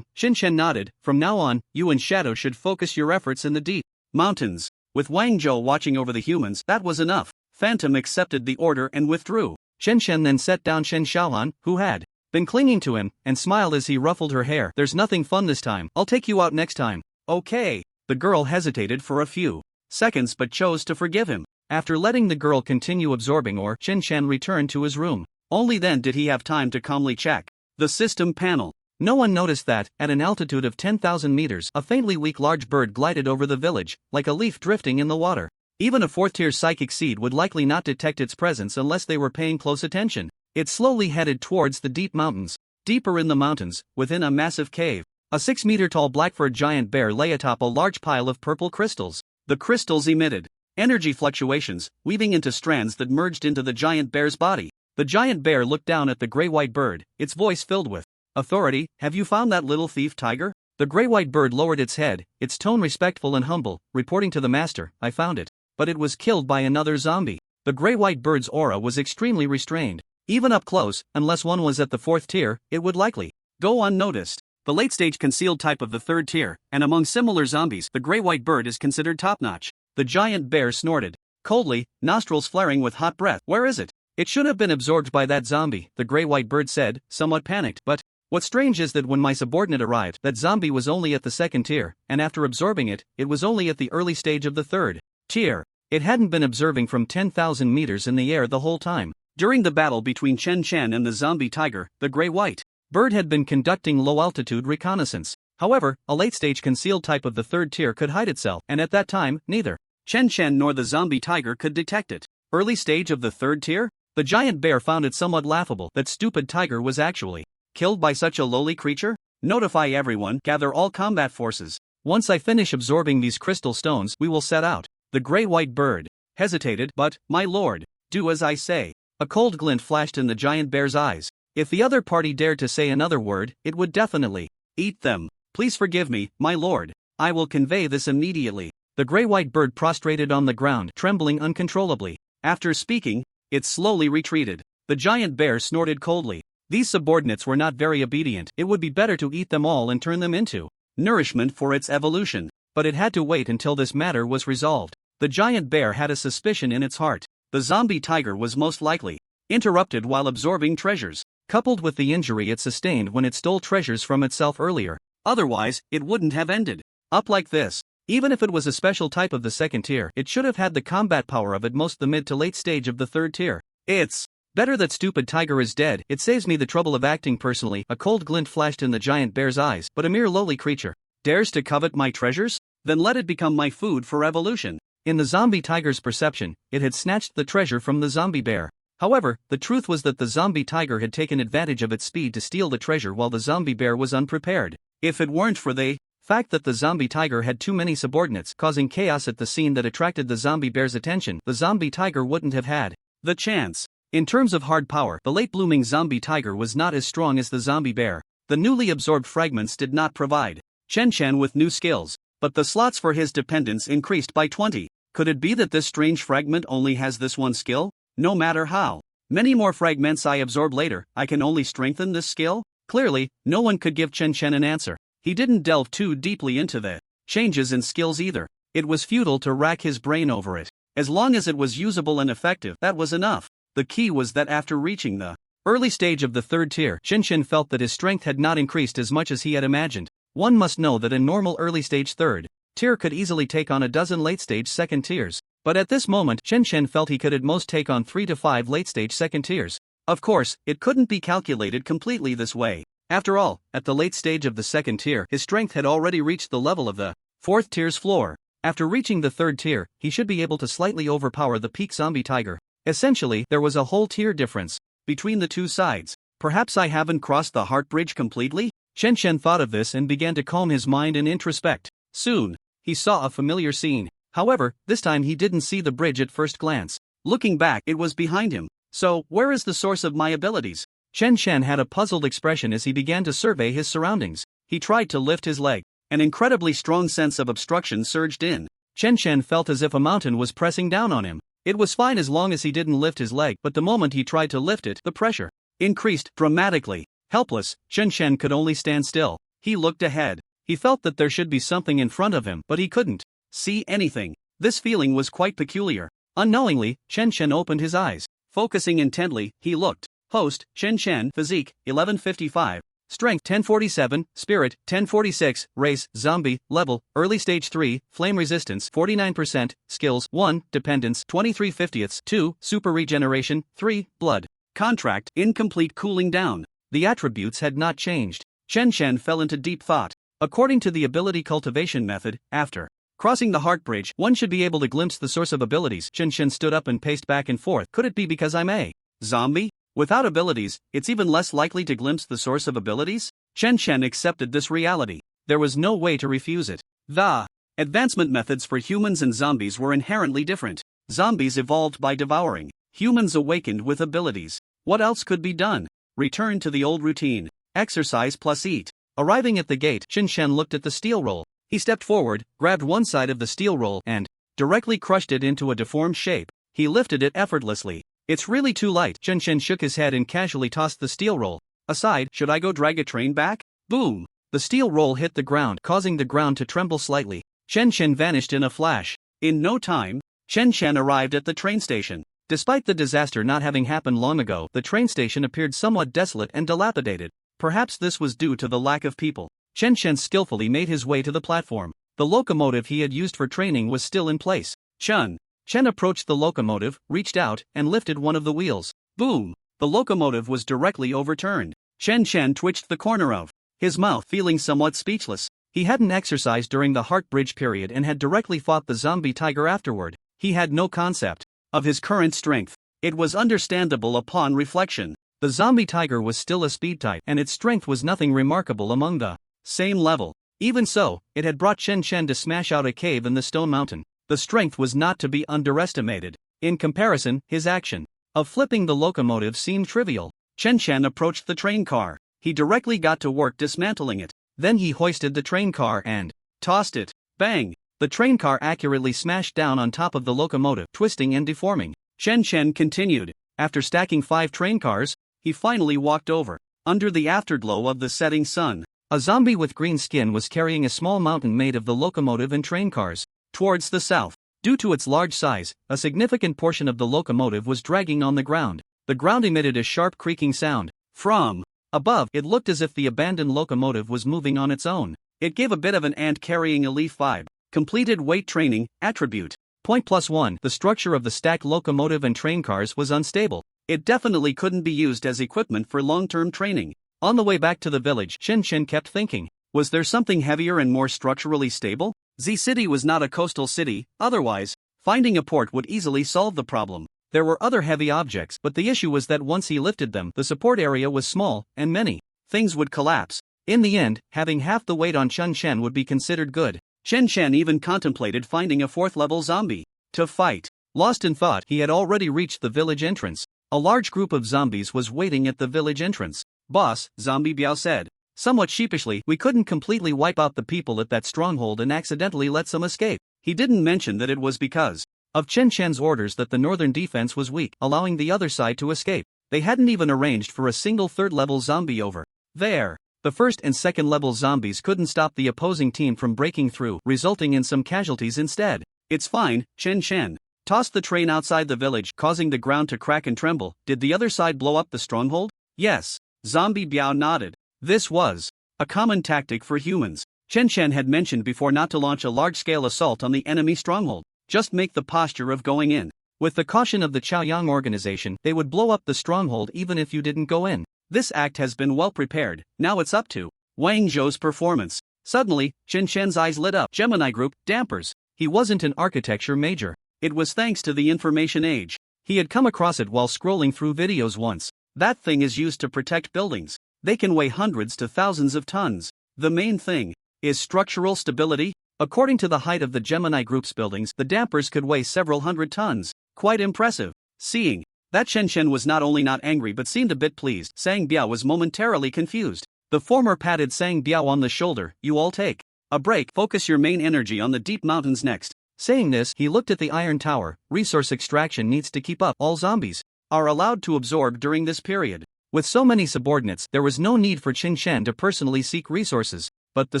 Chen Shan nodded. "From now on, you and Shadow should focus your efforts in the deep mountains." With Wang Zhou watching over the humans, that was enough. Phantom accepted the order and withdrew. Chen Shan then set down Shen Xiaohan, who had been clinging to him, and smiled as he ruffled her hair. "There's nothing fun this time. I'll take you out next time." "Okay." The girl hesitated for a few seconds but chose to forgive him. After letting the girl continue absorbing ore, Chen Shan returned to his room. Only then did he have time to calmly check the system panel. No one noticed that, at an altitude of 10,000 meters, a faintly weak large bird glided over the village, like a leaf drifting in the water. Even a fourth-tier psychic seed would likely not detect its presence unless they were paying close attention. It slowly headed towards the deep mountains. Deeper in the mountains, within a massive cave, a 6-meter-tall black-furred giant bear lay atop a large pile of purple crystals. The crystals emitted energy fluctuations, weaving into strands that merged into the giant bear's body. The giant bear looked down at the gray-white bird, its voice filled with authority. "Have you found that little thief tiger?" The gray-white bird lowered its head, its tone respectful and humble, reporting to the master, "I found it. But it was killed by another zombie." The gray-white bird's aura was extremely restrained. Even up close, unless one was at the 4th tier, it would likely go unnoticed. The late-stage concealed type of the 3rd tier, and among similar zombies, the gray-white bird is considered top-notch. The giant bear snorted coldly, nostrils flaring with hot breath. "Where is it?" "It should have been absorbed by that zombie," the gray-white bird said, somewhat panicked. "But what's strange is that when my subordinate arrived, that zombie was only at the 2nd tier, and after absorbing it, it was only at the early stage of the 3rd tier. It hadn't been observing from 10,000 meters in the air the whole time." During the battle between Chen Chen and the zombie tiger, the gray-white bird had been conducting low-altitude reconnaissance. However, a late-stage concealed type of the 3rd tier could hide itself, and at that time, neither Chen Chen nor the zombie tiger could detect it. Early stage of the 3rd tier? The giant bear found it somewhat laughable that stupid tiger was actually killed by such a lowly creature. "Notify everyone, gather all combat forces. Once I finish absorbing these crystal stones, we will set out." The gray-white bird hesitated, "But, my lord, do as I say." A cold glint flashed in the giant bear's eyes. If the other party dared to say another word, it would definitely eat them. "Please forgive me, my lord. I will convey this immediately." The gray-white bird prostrated on the ground, trembling uncontrollably. After speaking, it slowly retreated. The giant bear snorted coldly. These subordinates were not very obedient. It would be better to eat them all and turn them into nourishment for its evolution. But it had to wait until this matter was resolved. The giant bear had a suspicion in its heart. The zombie tiger was most likely interrupted while absorbing treasures, coupled with the injury it sustained when it stole treasures from itself earlier. Otherwise, it wouldn't have ended up like this. Even if it was a special type of the 2nd tier, it should have had the combat power of at most the mid to late stage of the 3rd tier. "It's better that stupid tiger is dead. It saves me the trouble of acting personally." A cold glint flashed in the giant bear's eyes. "But a mere lowly creature dares to covet my treasures? Then let it become my food for evolution." In the zombie tiger's perception, it had snatched the treasure from the zombie bear. However, the truth was that the zombie tiger had taken advantage of its speed to steal the treasure while the zombie bear was unprepared. If it weren't for the fact that the zombie tiger had too many subordinates causing chaos at the scene that attracted the zombie bear's attention, the zombie tiger wouldn't have had the chance. In terms of hard power, the late-blooming zombie tiger was not as strong as the zombie bear. The newly absorbed fragments did not provide Chen Chen with new skills, but the slots for his dependents increased by 20. Could it be that this strange fragment only has this one skill? No matter how many more fragments I absorb later, I can only strengthen this skill? Clearly, no one could give Chen Chen an answer. He didn't delve too deeply into the changes in skills either. It was futile to rack his brain over it. As long as it was usable and effective, that was enough. The key was that after reaching the early stage of the 3rd tier, Chen Chen felt that his strength had not increased as much as he had imagined. One must know that a normal early stage 3rd tier could easily take on a dozen late-stage 2nd tiers. But at this moment, Chen Chen felt he could at most take on 3 to 5 late-stage 2nd tiers. Of course, it couldn't be calculated completely this way. After all, at the late stage of the 2nd tier, his strength had already reached the level of the 4th tier's floor. After reaching the 3rd tier, he should be able to slightly overpower the peak zombie tiger. Essentially, there was a whole tier difference between the two sides. Perhaps I haven't crossed the heart bridge completely? Chen Chen thought of this and began to calm his mind and introspect. Soon, he saw a familiar scene. However, this time he didn't see the bridge at first glance. Looking back, it was behind him. So, where is the source of my abilities? Chen Chen had a puzzled expression as he began to survey his surroundings. He tried to lift his leg. An incredibly strong sense of obstruction surged in. Chen Chen felt as if a mountain was pressing down on him. It was fine as long as he didn't lift his leg, but the moment he tried to lift it, the pressure increased dramatically. Helpless, Chen Chen could only stand still. He looked ahead. He felt that there should be something in front of him, but he couldn't see anything. This feeling was quite peculiar. Unknowingly, Chen Chen opened his eyes. Focusing intently, he looked. Host, Chen Chen, Physique, 1155. Strength, 1047, Spirit, 1046, Race, Zombie, Level, Early Stage 3, Flame Resistance, 49%, Skills, 1, Dependence, 23/50, 2, Super Regeneration, 3, Blood Contract, incomplete, cooling down. The attributes had not changed. Chen Chen fell into deep thought. According to the ability cultivation method, after crossing the heart bridge, one should be able to glimpse the source of abilities. Chen Chen stood up and paced back and forth. Could it be because I'm a zombie? Without abilities, it's even less likely to glimpse the source of abilities? Chen Chen accepted this reality. There was no way to refuse it. The advancement methods for humans and zombies were inherently different. Zombies evolved by devouring. Humans awakened with abilities. What else could be done? Return to the old routine. Exercise plus eat. Arriving at the gate, Chen Chen looked at the steel roll. He stepped forward, grabbed one side of the steel roll and directly crushed it into a deformed shape. He lifted it effortlessly. It's really too light. Chen Chen shook his head and casually tossed the steel roll aside. Should I go drag a train back? Boom! The steel roll hit the ground, causing the ground to tremble slightly. Chen Chen vanished in a flash. In no time, Chen Chen arrived at the train station. Despite the disaster not having happened long ago, the train station appeared somewhat desolate and dilapidated. Perhaps this was due to the lack of people. Chen Chen skillfully made his way to the platform. The locomotive he had used for training was still in place. Chen approached the locomotive, reached out, and lifted one of the wheels. Boom! The locomotive was directly overturned. Chen twitched the corner of his mouth, feeling somewhat speechless. He hadn't exercised during the heart bridge period and had directly fought the zombie tiger afterward. He had no concept of his current strength. It was understandable upon reflection. The zombie tiger was still a speed type, and its strength was nothing remarkable among the same level. Even so, it had brought Chen to smash out a cave in the stone mountain. The strength was not to be underestimated. In comparison, his action of flipping the locomotive seemed trivial. Chen approached the train car. He directly got to work dismantling it. Then he hoisted the train car and tossed it. Bang! The train car accurately smashed down on top of the locomotive, twisting and deforming. Chen continued. After stacking 5 train cars, he finally walked over. Under the afterglow of the setting sun, a zombie with green skin was carrying a small mountain made of the locomotive and train cars. Towards the south, due to its large size, a significant portion of the locomotive was dragging on the ground. The ground emitted a sharp creaking sound. From above, it looked as if the abandoned locomotive was moving on its own. It gave a bit of an ant carrying a leaf vibe. Completed weight training, attribute. Point +1. The structure of the stacked locomotive and train cars was unstable. It definitely couldn't be used as equipment for long-term training. On the way back to the village, Chen kept thinking. Was there something heavier and more structurally stable? Z City was not a coastal city, otherwise, finding a port would easily solve the problem. There were other heavy objects, but the issue was that once he lifted them, the support area was small, and many things would collapse. In the end, having half the weight on Chen would be considered good. Chen even contemplated finding a 4th-level zombie to fight. Lost in thought, he had already reached the village entrance. A large group of zombies was waiting at the village entrance. Boss, Zombie Biao said. Somewhat sheepishly, we couldn't completely wipe out the people at that stronghold and accidentally let some escape. He didn't mention that it was because of Chen orders that the northern defense was weak, allowing the other side to escape. They hadn't even arranged for a single 3rd-level zombie over there. The 1st and 2nd-level zombies couldn't stop the opposing team from breaking through, resulting in some casualties instead. It's fine, Chen tossed the train outside the village, causing the ground to crack and tremble. Did the other side blow up the stronghold? Yes. Zombie Biao nodded. This was a common tactic for humans. Chen had mentioned before not to launch a large-scale assault on the enemy stronghold. Just make the posture of going in. With the caution of the Chaoyang organization, they would blow up the stronghold even if you didn't go in. This act has been well prepared. Now it's up to Wang Zhou's performance. Suddenly, Chen eyes lit up. Gemini Group, dampers. He wasn't an architecture major. It was thanks to the information age. He had come across it while scrolling through videos once. That thing is used to protect buildings. They can weigh hundreds to thousands of tons. The main thing is structural stability. According to the height of the Gemini Group's buildings, the dampers could weigh several hundred tons. Quite impressive. Seeing that, Chen was not only not angry but seemed a bit pleased. Sang Biao was momentarily confused. The former patted Sang Biao on the shoulder. You all take a break. Focus your main energy on the deep mountains next. Saying this, he looked at the iron tower. Resource extraction needs to keep up. All zombies are allowed to absorb during this period. With so many subordinates, there was no need for Chen to personally seek resources. But the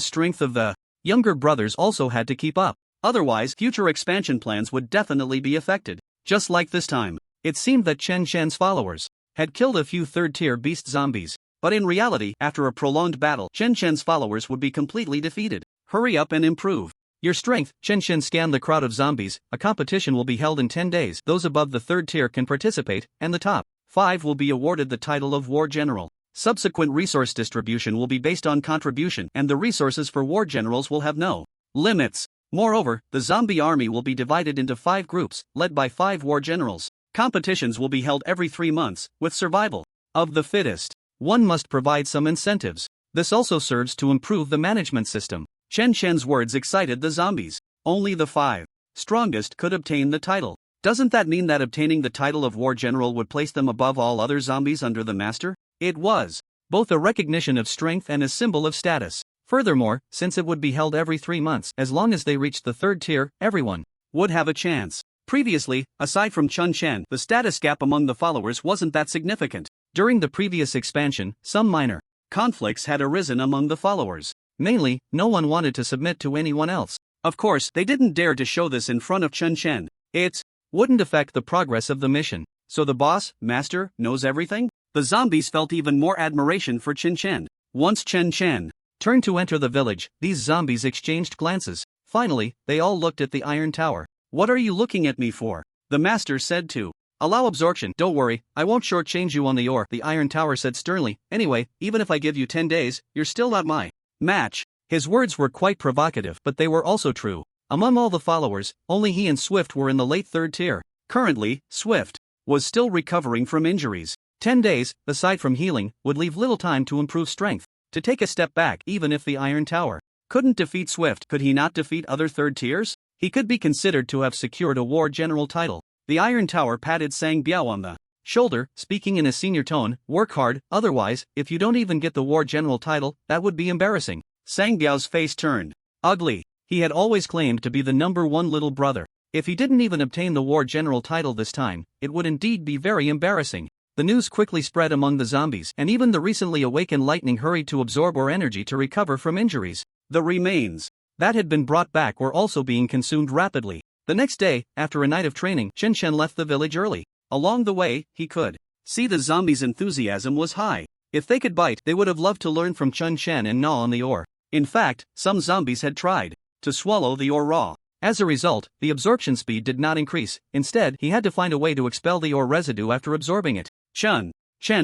strength of the younger brothers also had to keep up. Otherwise, future expansion plans would definitely be affected. Just like this time, it seemed that Chen followers had killed a few 3rd-tier beast zombies. But in reality, after a prolonged battle, Chen followers would be completely defeated. Hurry up and improve your strength. Chen scanned the crowd of zombies. A competition will be held in 10 days. Those above the 3rd tier can participate, and the top 5 will be awarded the title of War General. Subsequent resource distribution will be based on contribution, and the resources for war generals will have no limits. Moreover, the zombie army will be divided into 5 groups, led by 5 war generals. Competitions will be held every 3 months, with survival of the fittest. One must provide some incentives. This also serves to improve the management system. Chen Chen's words excited the zombies. Only the 5 strongest could obtain the title. Doesn't that mean that obtaining the title of War General would place them above all other zombies under the master? It was both a recognition of strength and a symbol of status. Furthermore, since it would be held every 3 months, as long as they reached the 3rd tier, everyone would have a chance. Previously, aside from Chen Chen, the status gap among the followers wasn't that significant. During the previous expansion, some minor conflicts had arisen among the followers. Mainly, no one wanted to submit to anyone else. Of course, they didn't dare to show this in front of Chen Chen. It wouldn't affect the progress of the mission. So the boss, master, knows everything? The zombies felt even more admiration for Chen Chen. Once Chen Chen turned to enter the village, these zombies exchanged glances. Finally, they all looked at the iron tower. What are you looking at me for? The master said to allow absorption. Don't worry, I won't shortchange you on the ore, the iron tower said sternly. Anyway, even if I give you 10 days, you're still not my match. His words were quite provocative, but they were also true. Among all the followers, only he and Swift were in the late 3rd tier. Currently, Swift was still recovering from injuries. 10 days, aside from healing, would leave little time to improve strength. To take a step back, even if the Iron Tower couldn't defeat Swift, could he not defeat other 3rd tiers? He could be considered to have secured a War General title. The Iron Tower patted Sang Biao on the shoulder, speaking in a senior tone, work hard, otherwise, if you don't even get the War General title, that would be embarrassing. Sang Biao's face turned ugly. He had always claimed to be the #1 little brother. If he didn't even obtain the War General title this time, it would indeed be very embarrassing. The news quickly spread among the zombies, and even the recently awakened lightning hurried to absorb War energy to recover from injuries. The remains that had been brought back were also being consumed rapidly. The next day, after a night of training, Chen Chen left the village early. Along the way, he could see the zombies' enthusiasm was high. If they could bite, they would have loved to learn from Chen Chen and gnaw on the ore. In fact, some zombies had tried to swallow the ore raw. As a result, the absorption speed did not increase. Instead, he had to find a way to expel the ore residue after absorbing it. Chen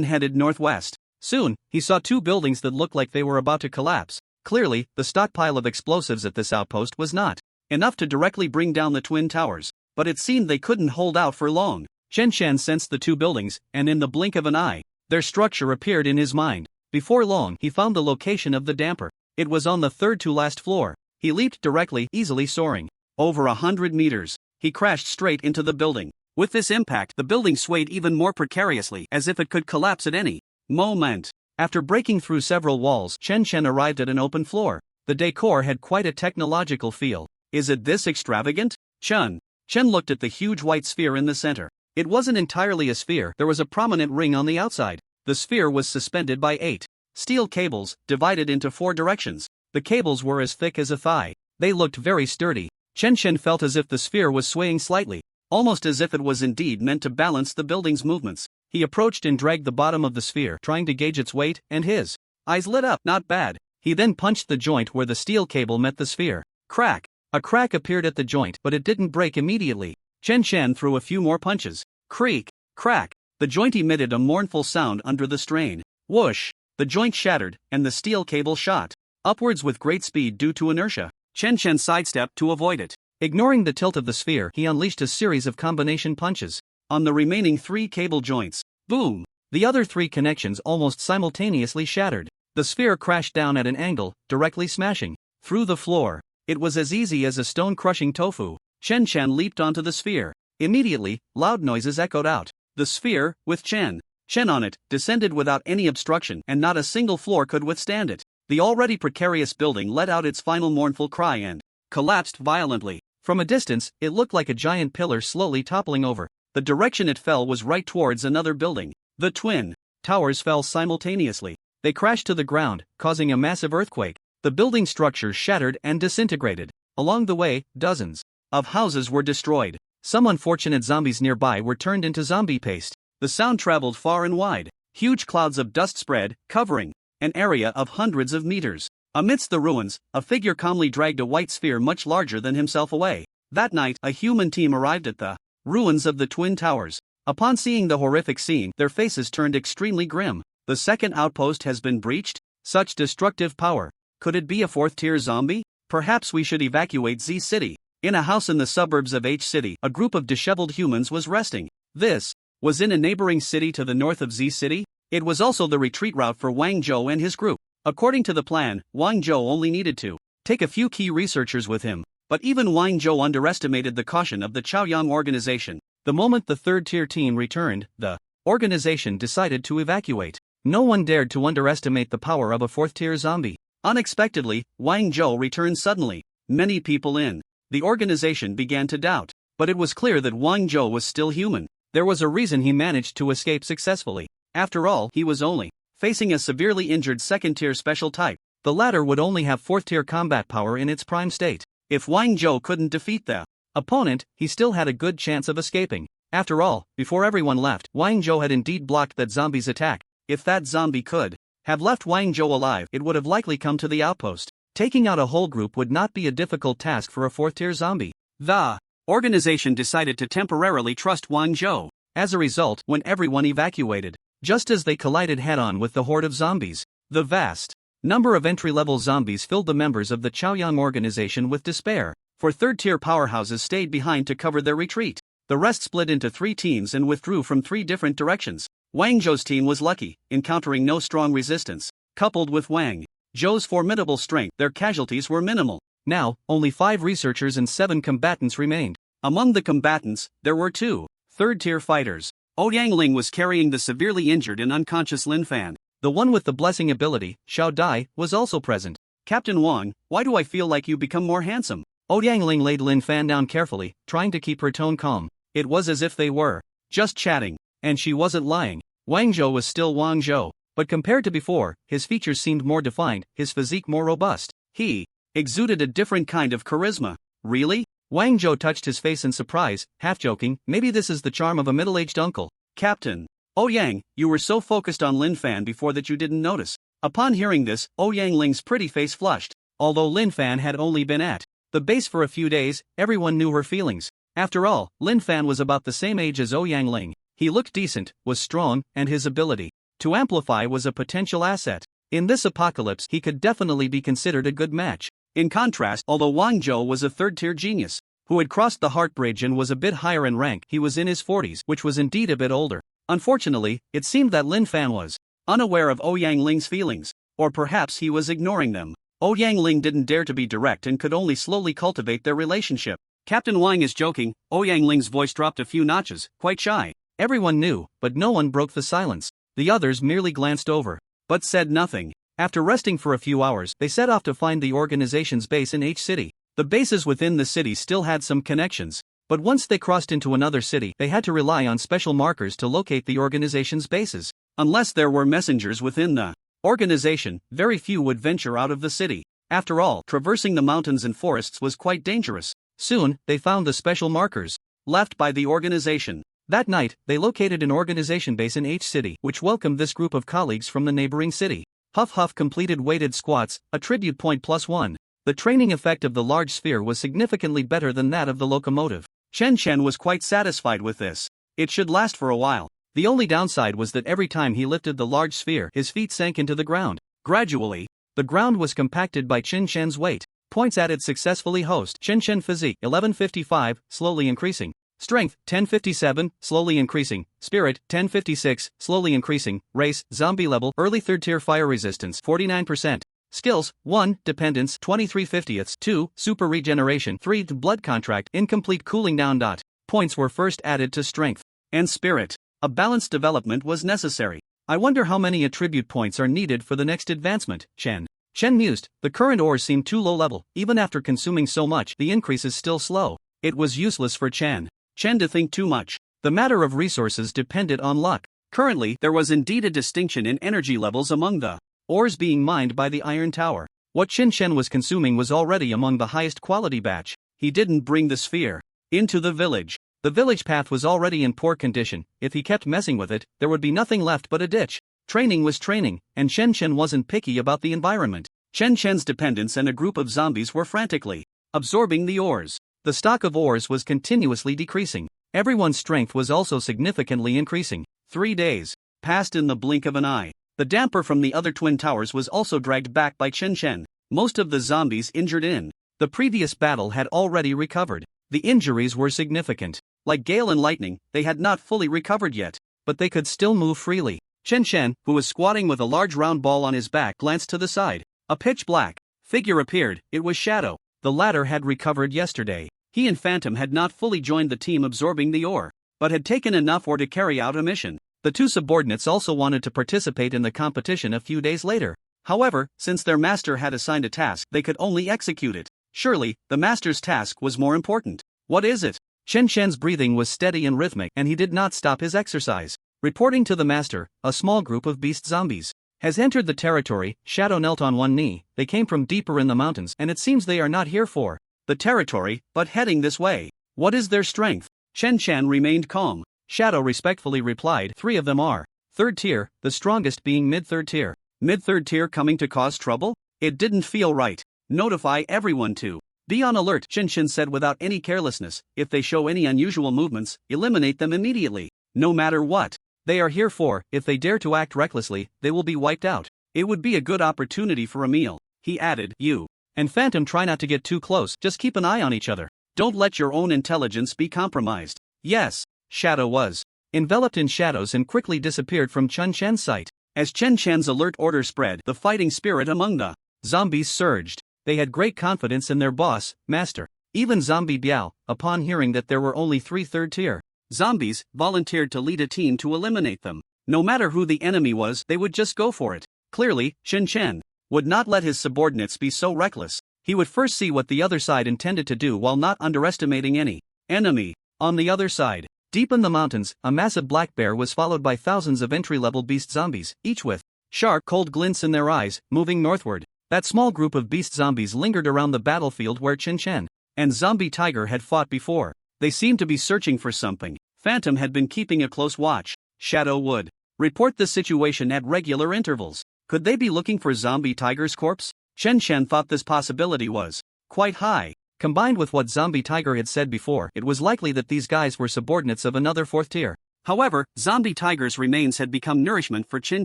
headed northwest. Soon, he saw 2 buildings that looked like they were about to collapse. Clearly, the stockpile of explosives at this outpost was not enough to directly bring down the twin towers, but it seemed they couldn't hold out for long. Chen Chen sensed the 2 buildings, and in the blink of an eye, their structure appeared in his mind. Before long, he found the location of the damper. It was on the 3rd to last floor. He leaped directly, easily soaring over 100 meters. He crashed straight into the building. With this impact, the building swayed even more precariously, as if it could collapse at any moment. After breaking through several walls, Chen Chen arrived at an open floor. The decor had quite a technological feel. Is it this extravagant? Chen looked at the huge white sphere in the center. It wasn't entirely a sphere, there was a prominent ring on the outside. The sphere was suspended by 8 steel cables, divided into 4 directions. The cables were as thick as a thigh. They looked very sturdy. Chen felt as if the sphere was swaying slightly, almost as if it was indeed meant to balance the building's movements. He approached and dragged the bottom of the sphere, trying to gauge its weight, and his eyes lit up. Not bad. He then punched the joint where the steel cable met the sphere. Crack! A crack appeared at the joint, but it didn't break immediately. Chen threw a few more punches. Creak! Crack! The joint emitted a mournful sound under the strain. Whoosh! The joint shattered, and the steel cable shot upwards with great speed due to inertia. Chen sidestepped to avoid it. Ignoring the tilt of the sphere, he unleashed a series of combination punches on the remaining 3 cable joints. Boom! The other 3 connections almost simultaneously shattered. The sphere crashed down at an angle, directly smashing through the floor. It was as easy as a stone crushing tofu. Chen leaped onto the sphere. Immediately, loud noises echoed out. The sphere, with Chen on it, descended without any obstruction, and not a single floor could withstand it. The already precarious building let out its final mournful cry and collapsed violently. From a distance, it looked like a giant pillar slowly toppling over. The direction it fell was right towards another building. The twin towers fell simultaneously. They crashed to the ground, causing a massive earthquake. The building structures shattered and disintegrated. Along the way, dozens of houses were destroyed. Some unfortunate zombies nearby were turned into zombie paste. The sound traveled far and wide. Huge clouds of dust spread, covering an area of hundreds of meters. Amidst the ruins, a figure calmly dragged a white sphere much larger than himself away. That night, a human team arrived at the ruins of the Twin Towers. Upon seeing the horrific scene, their faces turned extremely grim. The second outpost has been breached? Such destructive power. Could it be a fourth-tier zombie? Perhaps we should evacuate Z City. In a house in the suburbs of H City, a group of disheveled humans was resting. This was in a neighboring city to the north of Z City. It was also the retreat route for Wang Zhou and his group. According to the plan, Wang Zhou only needed to take a few key researchers with him. But even Wang Zhou underestimated the caution of the Chaoyang organization. The moment the third-tier team returned, the organization decided to evacuate. No one dared to underestimate the power of a fourth-tier zombie. Unexpectedly, Wang Zhou returned suddenly. Many people in the organization began to doubt. But it was clear that Wang Zhou was still human. There was a reason he managed to escape successfully. After all, he was only facing a severely injured second-tier special type. The latter would only have fourth-tier combat power in its prime state. If Wang Zhou couldn't defeat the opponent, he still had a good chance of escaping. After all, before everyone left, Wang Zhou had indeed blocked that zombie's attack. If that zombie could have left Wang Zhou alive, it would have likely come to the outpost. Taking out a whole group would not be a difficult task for a fourth-tier zombie. The organization decided to temporarily trust Wang Zhou. As a result, when everyone evacuated, just as they collided head-on with the horde of zombies, the vast number of entry-level zombies filled the members of the Chaoyang organization with despair. For third-tier powerhouses stayed behind to cover their retreat. The rest split into 3 teams and withdrew from 3 different directions. Wang Zhou's team was lucky, encountering no strong resistance. Coupled with Wang Zhou's formidable strength, their casualties were minimal. Now, only 5 researchers and 7 combatants remained. Among the combatants, there were 2 third-tier fighters. Ouyang Ling was carrying the severely injured and unconscious Lin Fan. The one with the blessing ability, Xiao Dai, was also present. Captain Wang, why do I feel like you become more handsome? Ouyang Ling laid Lin Fan down carefully, trying to keep her tone calm. It was as if they were just chatting, and she wasn't lying. Wang Zhou was still Wang Zhou, but compared to before, his features seemed more defined, his physique more robust. He exuded a different kind of charisma. Really? Wang Zhou touched his face in surprise, half joking, maybe this is the charm of a middle-aged uncle. Captain Ouyang, you were so focused on Lin Fan before that you didn't notice. Upon hearing this, Ouyang Ling's pretty face flushed. Although Lin Fan had only been at the base for a few days, everyone knew her feelings. After all, Lin Fan was about the same age as Ouyang Ling. He looked decent, was strong, and his ability to amplify was a potential asset. In this apocalypse, he could definitely be considered a good match. In contrast, although Wang Zhou was a third-tier genius who had crossed the Heart Bridge and was a bit higher in rank, he was in his 40s, which was indeed a bit older. Unfortunately, it seemed that Lin Fan was unaware of Ouyang Ling's feelings, or perhaps he was ignoring them. Ouyang Ling didn't dare to be direct and could only slowly cultivate their relationship. Captain Wang is joking. Ouyang Ling's voice dropped a few notches, quite shy. Everyone knew, but no one broke the silence. The others merely glanced over, but said nothing. After resting for a few hours, they set off to find the organization's base in H City. The bases within the city still had some connections, but once they crossed into another city, they had to rely on special markers to locate the organization's bases. Unless there were messengers within the organization, very few would venture out of the city. After all, traversing the mountains and forests was quite dangerous. Soon, they found the special markers left by the organization. That night, they located an organization base in H City, which welcomed this group of colleagues from the neighboring city. Huff Huff completed weighted squats, attribute point +1. The training effect of the large sphere was significantly better than that of the locomotive. Chen Chen was quite satisfied with this. It should last for a while. The only downside was that every time he lifted the large sphere, his feet sank into the ground. Gradually, the ground was compacted by Chen Chen's weight. Points added successfully. Host Chen Chen physique 1155, slowly increasing. Strength 1057, slowly increasing. Spirit 1056, slowly increasing. Race zombie level early third tier fire resistance 49%. Skills 1 dependence 23/50ths 2 super regeneration 3 blood contract incomplete cooling down. Points were first added to strength and spirit. A balanced development was necessary. I wonder how many attribute points are needed for the next advancement. Chen mused. The current ores seemed too low level. Even after consuming so much, the increase is still slow. It was useless for Chen to think too much. The matter of resources depended on luck. Currently, there was indeed a distinction in energy levels among the ores being mined by the Iron Tower. What Chen was consuming was already among the highest quality batch. He didn't bring the sphere into the village. The village path was already in poor condition. If he kept messing with it, there would be nothing left but a ditch. Training was training, and Chen wasn't picky about the environment. Chen's dependents and a group of zombies were frantically absorbing the ores. The stock of ores was continuously decreasing. Everyone's strength was also significantly increasing. 3 days passed in the blink of an eye. The damper from the other twin towers was also dragged back by Chen Chen. Most of the zombies injured in the previous battle had already recovered. The injuries were significant. Like gale and lightning, they had not fully recovered yet, but they could still move freely. Chen Chen, who was squatting with a large round ball on his back, glanced to the side. A pitch black figure appeared. It was Shadow. The latter had recovered yesterday. He and Phantom had not fully joined the team absorbing the ore, but had taken enough ore to carry out a mission. The two subordinates also wanted to participate in the competition a few days later. However, since their master had assigned a task, they could only execute it. Surely, the master's task was more important. What is it? Chen Chen's breathing was steady and rhythmic, and he did not stop his exercise. Reporting to the master, a small group of beast zombies has entered the territory. Shadow knelt on one knee. They came from deeper in the mountains, and it seems they are not here for the territory, but heading this way. What is their strength? Chen Chen remained calm. Shadow respectfully replied, 3 of them are 3rd tier, the strongest being mid-3rd tier. Mid-3rd tier coming to cause trouble? It didn't feel right. Notify everyone to be on alert, Chen Chen said without any carelessness. If they show any unusual movements, eliminate them immediately. No matter what they are here for, if they dare to act recklessly, they will be wiped out. It would be a good opportunity for a meal. He added, you and Phantom try not to get too close, just keep an eye on each other. Don't let your own intelligence be compromised. Yes, Shadow was enveloped in shadows and quickly disappeared from Chen Chen's sight. As Chen Chen's alert order spread, the fighting spirit among the zombies surged. They had great confidence in their boss, master. Even Zombie Biao, upon hearing that there were only 3 3rd tier zombies, volunteered to lead a team to eliminate them. No matter who the enemy was, they would just go for it. Clearly, Chen Chen would not let his subordinates be so reckless. He would first see what the other side intended to do while not underestimating any enemy. On the other side, deep in the mountains, a massive black bear was followed by thousands of entry-level beast zombies, each with sharp, cold glints in their eyes, moving northward. That small group of beast zombies lingered around the battlefield where Chen Chen and Zombie Tiger had fought before. They seemed to be searching for something. Phantom had been keeping a close watch. Shadow would report the situation at regular intervals. Could they be looking for Zombie Tiger's corpse? Chen Chen thought this possibility was quite high. Combined with what Zombie Tiger had said before, it was likely that these guys were subordinates of another 4th tier. However, Zombie Tiger's remains had become nourishment for Chen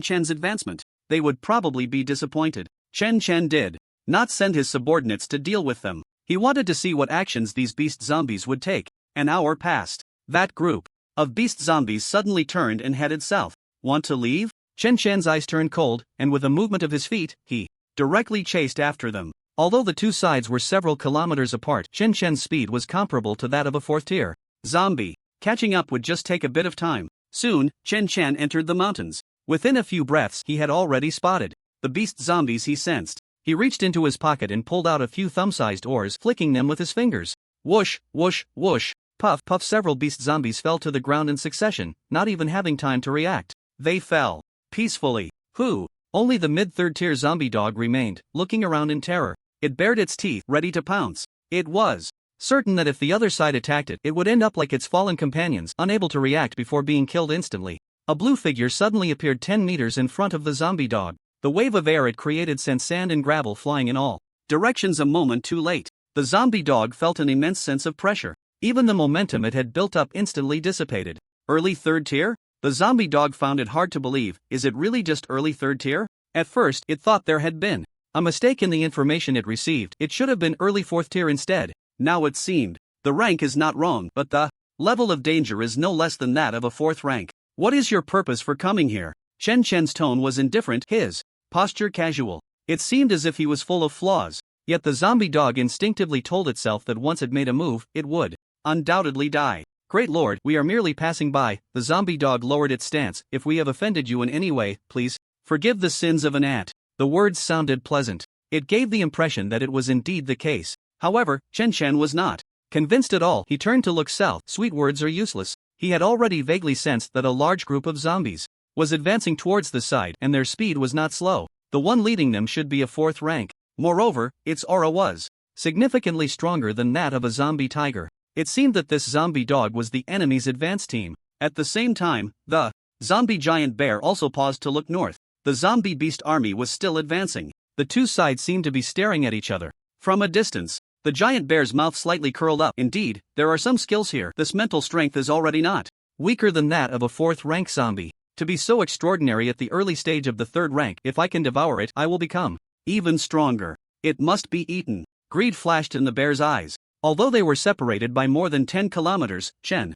Chen's advancement. They would probably be disappointed. Chen Chen did not send his subordinates to deal with them. He wanted to see what actions these beast zombies would take. An hour passed. That group of beast zombies suddenly turned and headed south. Want to leave? Chen Chen's eyes turned cold, and with a movement of his feet, he directly chased after them. Although the two sides were several kilometers apart, Chen Chen's speed was comparable to that of a 4th tier zombie. Catching up would just take a bit of time. Soon, Chen Chen entered the mountains. Within a few breaths, he had already spotted the beast zombies he sensed. He reached into his pocket and pulled out a few thumb-sized oars, flicking them with his fingers. Whoosh, whoosh, whoosh. Puff, puff. Several beast zombies fell to the ground in succession, not even having time to react. They fell peacefully. Who? Only the mid-3rd tier zombie dog remained, looking around in terror. It bared its teeth, ready to pounce. It was certain that if the other side attacked it, it would end up like its fallen companions, unable to react before being killed instantly. A blue figure suddenly appeared 10 meters in front of the zombie dog. The wave of air it created sent sand and gravel flying in all directions a moment too late. The zombie dog felt an immense sense of pressure. Even the momentum it had built up instantly dissipated. Early 3rd tier? The zombie dog found it hard to believe. Is it really just early 3rd tier? At first, it thought there had been a mistake in the information it received. It should have been early 4th tier instead. Now it seemed the rank is not wrong, but the level of danger is no less than that of a 4th rank. What is your purpose for coming here? Chen Chen's tone was indifferent, his posture casual. It seemed as if he was full of flaws. Yet the zombie dog instinctively told itself that once it made a move, it would undoubtedly die. Great Lord, we are merely passing by. The zombie dog lowered its stance. If we have offended you in any way, please forgive the sins of an ant. The words sounded pleasant. It gave the impression that it was indeed the case. However, Chen Chen was not convinced at all. He turned to look south. Sweet words are useless. He had already vaguely sensed that a large group of zombies was advancing towards the side, and their speed was not slow. The one leading them should be a 4th rank. Moreover, its aura was significantly stronger than that of a zombie tiger. It seemed that this zombie dog was the enemy's advance team. At the same time, the zombie giant bear also paused to look north. The zombie beast army was still advancing. The two sides seemed to be staring at each other. From a distance, The giant bear's mouth slightly curled up. Indeed, there are some skills here. This mental strength is already not weaker than that of a 4th rank zombie. To be so extraordinary at the early stage of the 3rd rank, if I can devour it, I will become even stronger. It must be eaten. Greed flashed in the bear's eyes. Although they were separated by more than 10 kilometers, Chen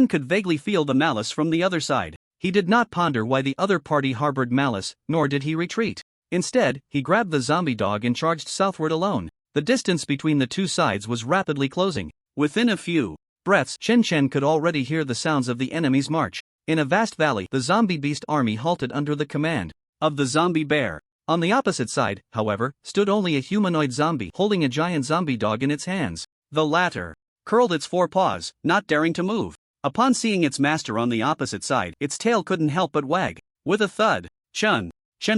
could vaguely feel the malice from the other side. He did not ponder why the other party harbored malice, nor did he retreat. Instead, he grabbed the zombie dog and charged southward alone. The distance between the two sides was rapidly closing. Within a few breaths, Chen could already hear the sounds of the enemy's march. In a vast valley, the zombie beast army halted under the command of the zombie bear. On the opposite side, however, stood only a humanoid zombie holding a giant zombie dog in its hands. The latter curled its 4 paws, not daring to move. Upon seeing its master on the opposite side, its tail couldn't help but wag. With a thud, Chen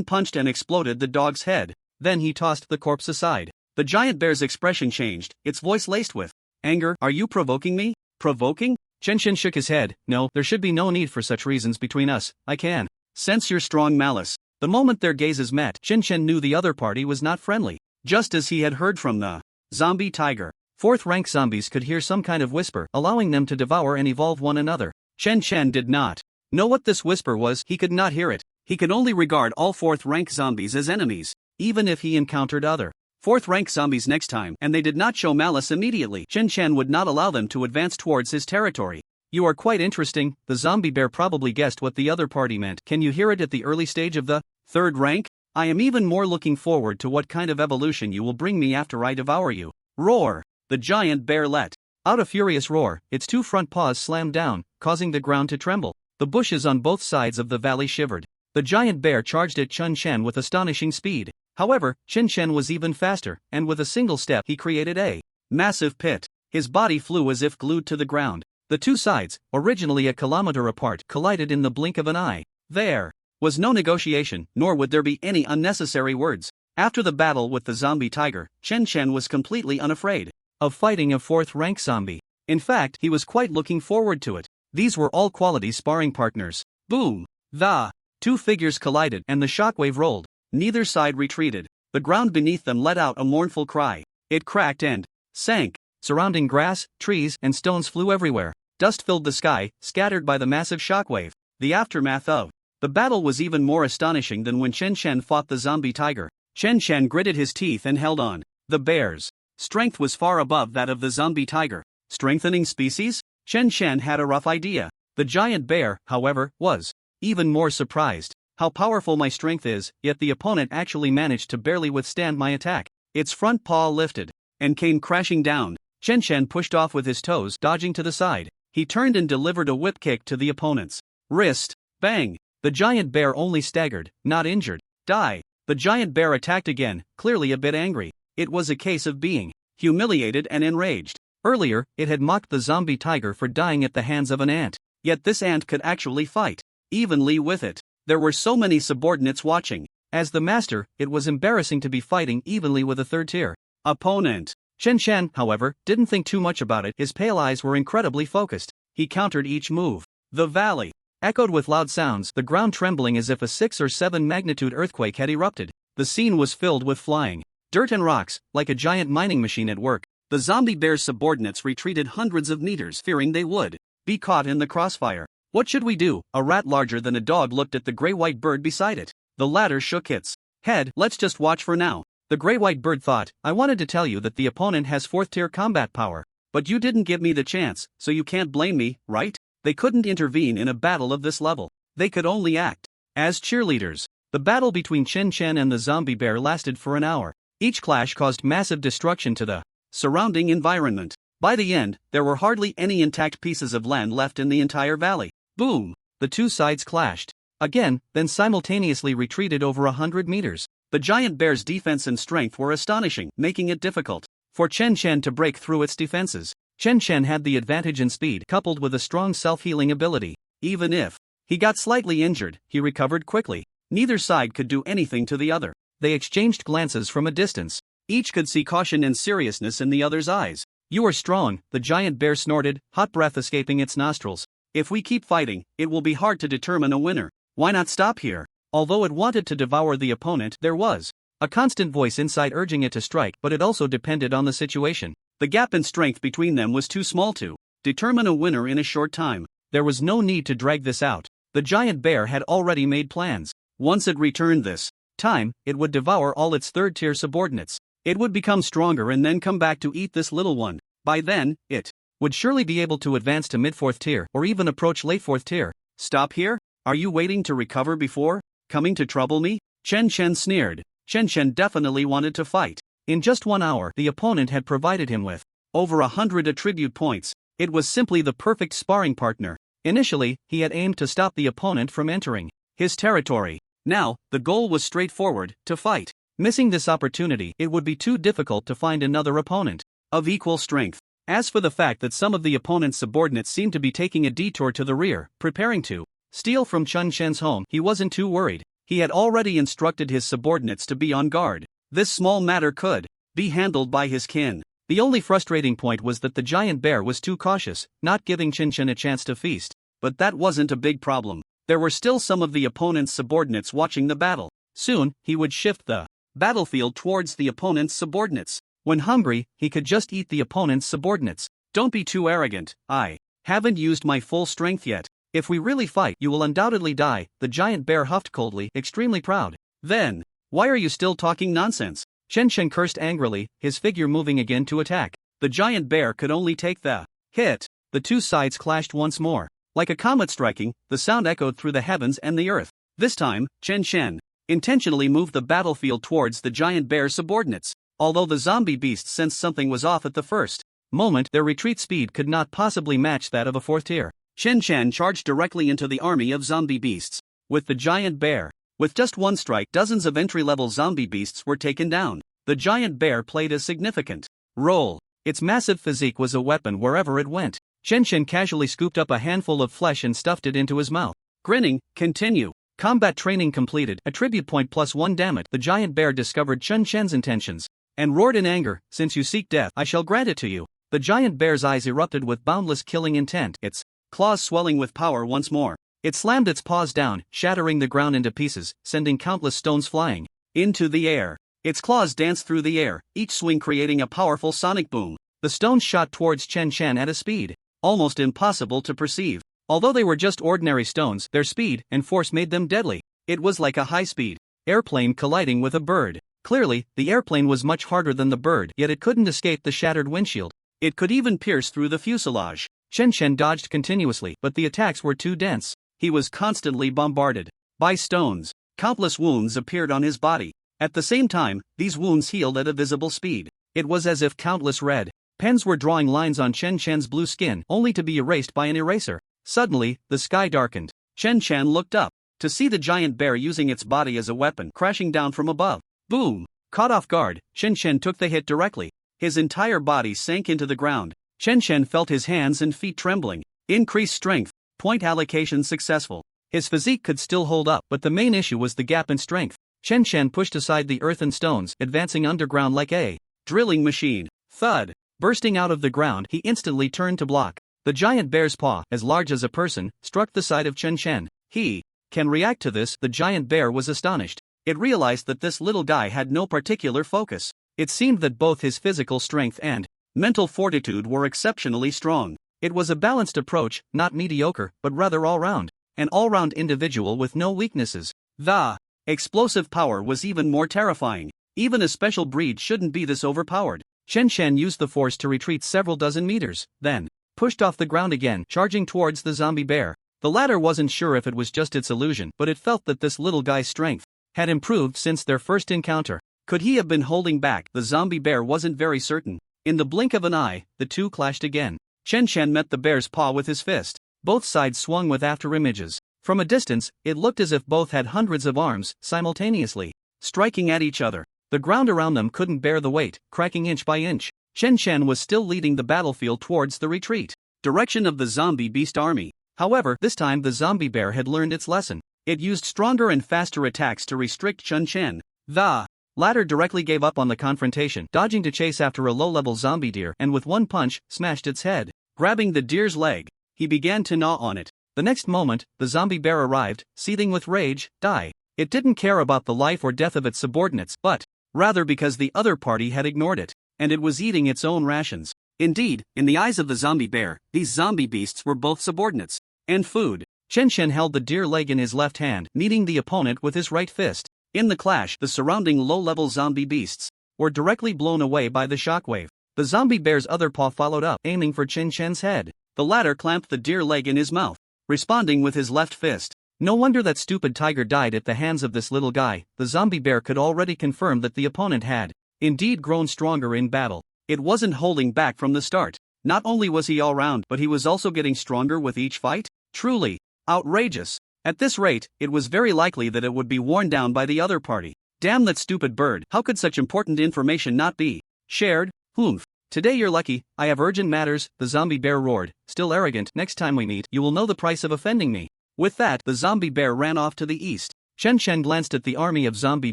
punched and exploded the dog's head. Then he tossed the corpse aside. The giant bear's expression changed, its voice laced with anger. Are you provoking me? Provoking? Chen shook his head. No, there should be no need for such reasons between us. I can sense your strong malice. The moment their gazes met, Chen knew the other party was not friendly. Just as he had heard from the zombie tiger, 4th rank zombies could hear some kind of whisper, allowing them to devour and evolve one another. Chen did not know what this whisper was. He could not hear it. He could only regard all 4th rank zombies as enemies, even if he encountered other 4th rank zombies next time, and they did not show malice immediately. Chen would not allow them to advance towards his territory. You are quite interesting. The zombie bear probably guessed what the other party meant. Can you hear it at the early stage of the 3rd rank? I am even more looking forward to what kind of evolution you will bring me after I devour you. Roar! The giant bear let out a furious roar. Its 2 front paws slammed down, causing the ground to tremble. The bushes on both sides of the valley shivered. The giant bear charged at Chen with astonishing speed. However, Chen was even faster, and with a single step he created a massive pit. His body flew as if glued to the ground. The two sides, originally a kilometer apart, collided in the blink of an eye. There was no negotiation, nor would there be any unnecessary words. After the battle with the zombie tiger, Chen was completely unafraid of fighting a 4th rank zombie. In fact, he was quite looking forward to it. These were all quality sparring partners. Boom! The 2 figures collided and the shockwave rolled. Neither side retreated. The ground beneath them let out a mournful cry. It cracked and sank. Surrounding grass, trees, and stones flew everywhere. Dust filled the sky, scattered by the massive shockwave. The aftermath of the battle was even more astonishing than when Chen fought the zombie tiger. Chen gritted his teeth and held on. The bear's strength was far above that of the zombie tiger. Strengthening species? Chen had a rough idea. The giant bear, however, was even more surprised. How powerful my strength is, yet the opponent actually managed to barely withstand my attack. Its front paw lifted and came crashing down. Chen pushed off with his toes, dodging to the side. He turned and delivered a whip kick to the opponent's wrist. Bang! The giant bear only staggered, not injured. Die! The giant bear attacked again, clearly a bit angry. It was a case of being humiliated and enraged. Earlier, it had mocked the zombie tiger for dying at the hands of an ant. Yet this ant could actually fight evenly with it. There were so many subordinates watching. As the master, it was embarrassing to be fighting evenly with a 3rd-tier opponent. Chen, however, didn't think too much about it. His pale eyes were incredibly focused. He countered each move. The valley echoed with loud sounds, the ground trembling as if a 6 or 7 magnitude earthquake had erupted. The scene was filled with flying dirt and rocks, like a giant mining machine at work. The zombie bear's subordinates retreated hundreds of meters, fearing they would be caught in the crossfire. What should we do? A rat larger than a dog looked at the gray-white bird beside it. The latter shook its head. Let's just watch for now. The gray-white bird thought, I wanted to tell you that the opponent has 4th-tier combat power. But you didn't give me the chance, so you can't blame me, right? They couldn't intervene in a battle of this level. They could only act as cheerleaders. The battle between Chen and the zombie bear lasted for an hour. Each clash caused massive destruction to the surrounding environment. By the end, there were hardly any intact pieces of land left in the entire valley. Boom! The two sides clashed again, then simultaneously retreated over 100 meters. The giant bear's defense and strength were astonishing, making it difficult for Chen to break through its defenses. Chen had the advantage in speed, coupled with a strong self-healing ability. Even if he got slightly injured, he recovered quickly. Neither side could do anything to the other. They exchanged glances from a distance. Each could see caution and seriousness in the other's eyes. You are strong, the giant bear snorted, hot breath escaping its nostrils. If we keep fighting, it will be hard to determine a winner. Why not stop here? Although it wanted to devour the opponent, there was a constant voice inside urging it to strike, but it also depended on the situation. The gap in strength between them was too small to determine a winner in a short time. There was no need to drag this out. The giant bear had already made plans. Once it returned this time, it would devour all its third-tier subordinates. It would become stronger and then come back to eat this little one. By then, it would surely be able to advance to mid-fourth tier or even approach late fourth tier. Stop here? Are you waiting to recover before coming to trouble me? Chen Chen sneered. Chen Chen definitely wanted to fight. In just 1 hour, the opponent had provided him with over 100 attribute points. It was simply the perfect sparring partner. Initially, he had aimed to stop the opponent from entering his territory. Now, the goal was straightforward, to fight. Missing this opportunity, it would be too difficult to find another opponent of equal strength. As for the fact that some of the opponent's subordinates seemed to be taking a detour to the rear, preparing to steal from Chen Chen's home, he wasn't too worried. He had already instructed his subordinates to be on guard. This small matter could be handled by his kin. The only frustrating point was that the giant bear was too cautious, not giving Chen Chen a chance to feast. But that wasn't a big problem. There were still some of the opponent's subordinates watching the battle. Soon, he would shift the battlefield towards the opponent's subordinates. When hungry, he could just eat the opponent's subordinates. Don't be too arrogant. I haven't used my full strength yet. If we really fight, you will undoubtedly die, the giant bear huffed coldly, extremely proud. Then, why are you still talking nonsense? Chen Chen cursed angrily, his figure moving again to attack. The giant bear could only take the hit. The two sides clashed once more. Like a comet striking, the sound echoed through the heavens and the earth. This time, Chen Chen intentionally moved the battlefield towards the giant bear's subordinates. Although the zombie beasts sensed something was off at the first moment, their retreat speed could not possibly match that of a fourth tier. Chen Chen charged directly into the army of zombie beasts. With the giant bear, with just one strike, dozens of entry-level zombie beasts were taken down. The giant bear played a significant role. Its massive physique was a weapon wherever it went. Chen Chen casually scooped up a handful of flesh and stuffed it into his mouth. Grinning, continue. Combat training completed. Attribute point +1. Damn it. The giant bear discovered Chen Chen's intentions and roared in anger. Since you seek death, I shall grant it to you. The giant bear's eyes erupted with boundless killing intent, its claws swelling with power once more. It slammed its paws down, shattering the ground into pieces, sending countless stones flying into the air. Its claws danced through the air, each swing creating a powerful sonic boom. The stones shot towards Chen Chen at a speed almost impossible to perceive. Although they were just ordinary stones, their speed and force made them deadly. It was like a high-speed airplane colliding with a bird. Clearly, the airplane was much harder than the bird, yet it couldn't escape the shattered windshield. It could even pierce through the fuselage. Chen Chen dodged continuously, but the attacks were too dense. He was constantly bombarded by stones. Countless wounds appeared on his body. At the same time, these wounds healed at a visible speed. It was as if countless red pens were drawing lines on Chen Chen's blue skin, only to be erased by an eraser. Suddenly, the sky darkened. Chen Chen looked up to see the giant bear using its body as a weapon, crashing down from above. Boom! Caught off guard, Chen Chen took the hit directly. His entire body sank into the ground. Chen Chen felt his hands and feet trembling. Increased strength. Point allocation successful. His physique could still hold up, but the main issue was the gap in strength. Chen Chen pushed aside the earth and stones, advancing underground like a drilling machine. Thud! Bursting out of the ground, he instantly turned to block. The giant bear's paw, as large as a person, struck the side of Chen Chen. He can react to this. The giant bear was astonished. It realized that this little guy had no particular focus. It seemed that both his physical strength and mental fortitude were exceptionally strong. It was a balanced approach, not mediocre, but rather all-round. An all-round individual with no weaknesses. The explosive power was even more terrifying. Even a special breed shouldn't be this overpowered. Chen Chen used the force to retreat several dozen meters, then pushed off the ground again, charging towards the zombie bear. The latter wasn't sure if it was just its illusion, but it felt that this little guy's strength had improved since their first encounter. Could he have been holding back? The zombie bear wasn't very certain. In the blink of an eye, the two clashed again. Chen Chen met the bear's paw with his fist. Both sides swung with after images. From a distance, it looked as if both had hundreds of arms, simultaneously striking at each other. The ground around them couldn't bear the weight, cracking inch by inch. Chen Chen was still leading the battlefield towards the retreat direction of the zombie beast army. However, this time the zombie bear had learned its lesson. It used stronger and faster attacks to restrict Chen Chen. The latter directly gave up on the confrontation, dodging to chase after a low-level zombie deer, and with one punch, smashed its head. Grabbing the deer's leg, he began to gnaw on it. The next moment, the zombie bear arrived, seething with rage. It didn't care about the life or death of its subordinates, but rather because the other party had ignored it, and it was eating its own rations. Indeed, in the eyes of the zombie bear, these zombie beasts were both subordinates and food. Chen Chen held the deer leg in his left hand, kneading the opponent with his right fist. In the clash, the surrounding low-level zombie beasts were directly blown away by the shockwave. The zombie bear's other paw followed up, aiming for Chen Chen's head. The latter clamped the deer leg in his mouth, responding with his left fist. No wonder that stupid tiger died at the hands of this little guy. The zombie bear could already confirm that the opponent had indeed grown stronger in battle. It wasn't holding back from the start. Not only was he all round, but he was also getting stronger with each fight. Truly outrageous. At this rate, it was very likely that it would be worn down by the other party. Damn that stupid bird, how could such important information not be shared? Humph. Today you're lucky, I have urgent matters, the zombie bear roared, still arrogant. Next time we meet, you will know the price of offending me. With that, the zombie bear ran off to the east. Chen Chen glanced at the army of zombie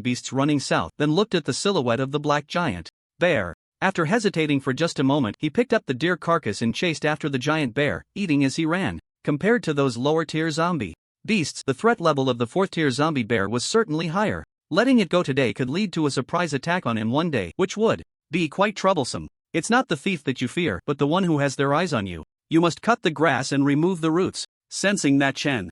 beasts running south, then looked at the silhouette of the black giant bear. After hesitating for just a moment, he picked up the deer carcass and chased after the giant bear, eating as he ran. Compared to those lower-tier zombie beasts, the threat level of the fourth-tier zombie bear was certainly higher. Letting it go today could lead to a surprise attack on him one day, which would be quite troublesome. It's not the thief that you fear, but the one who has their eyes on you. You must cut the grass and remove the roots. Sensing that Chen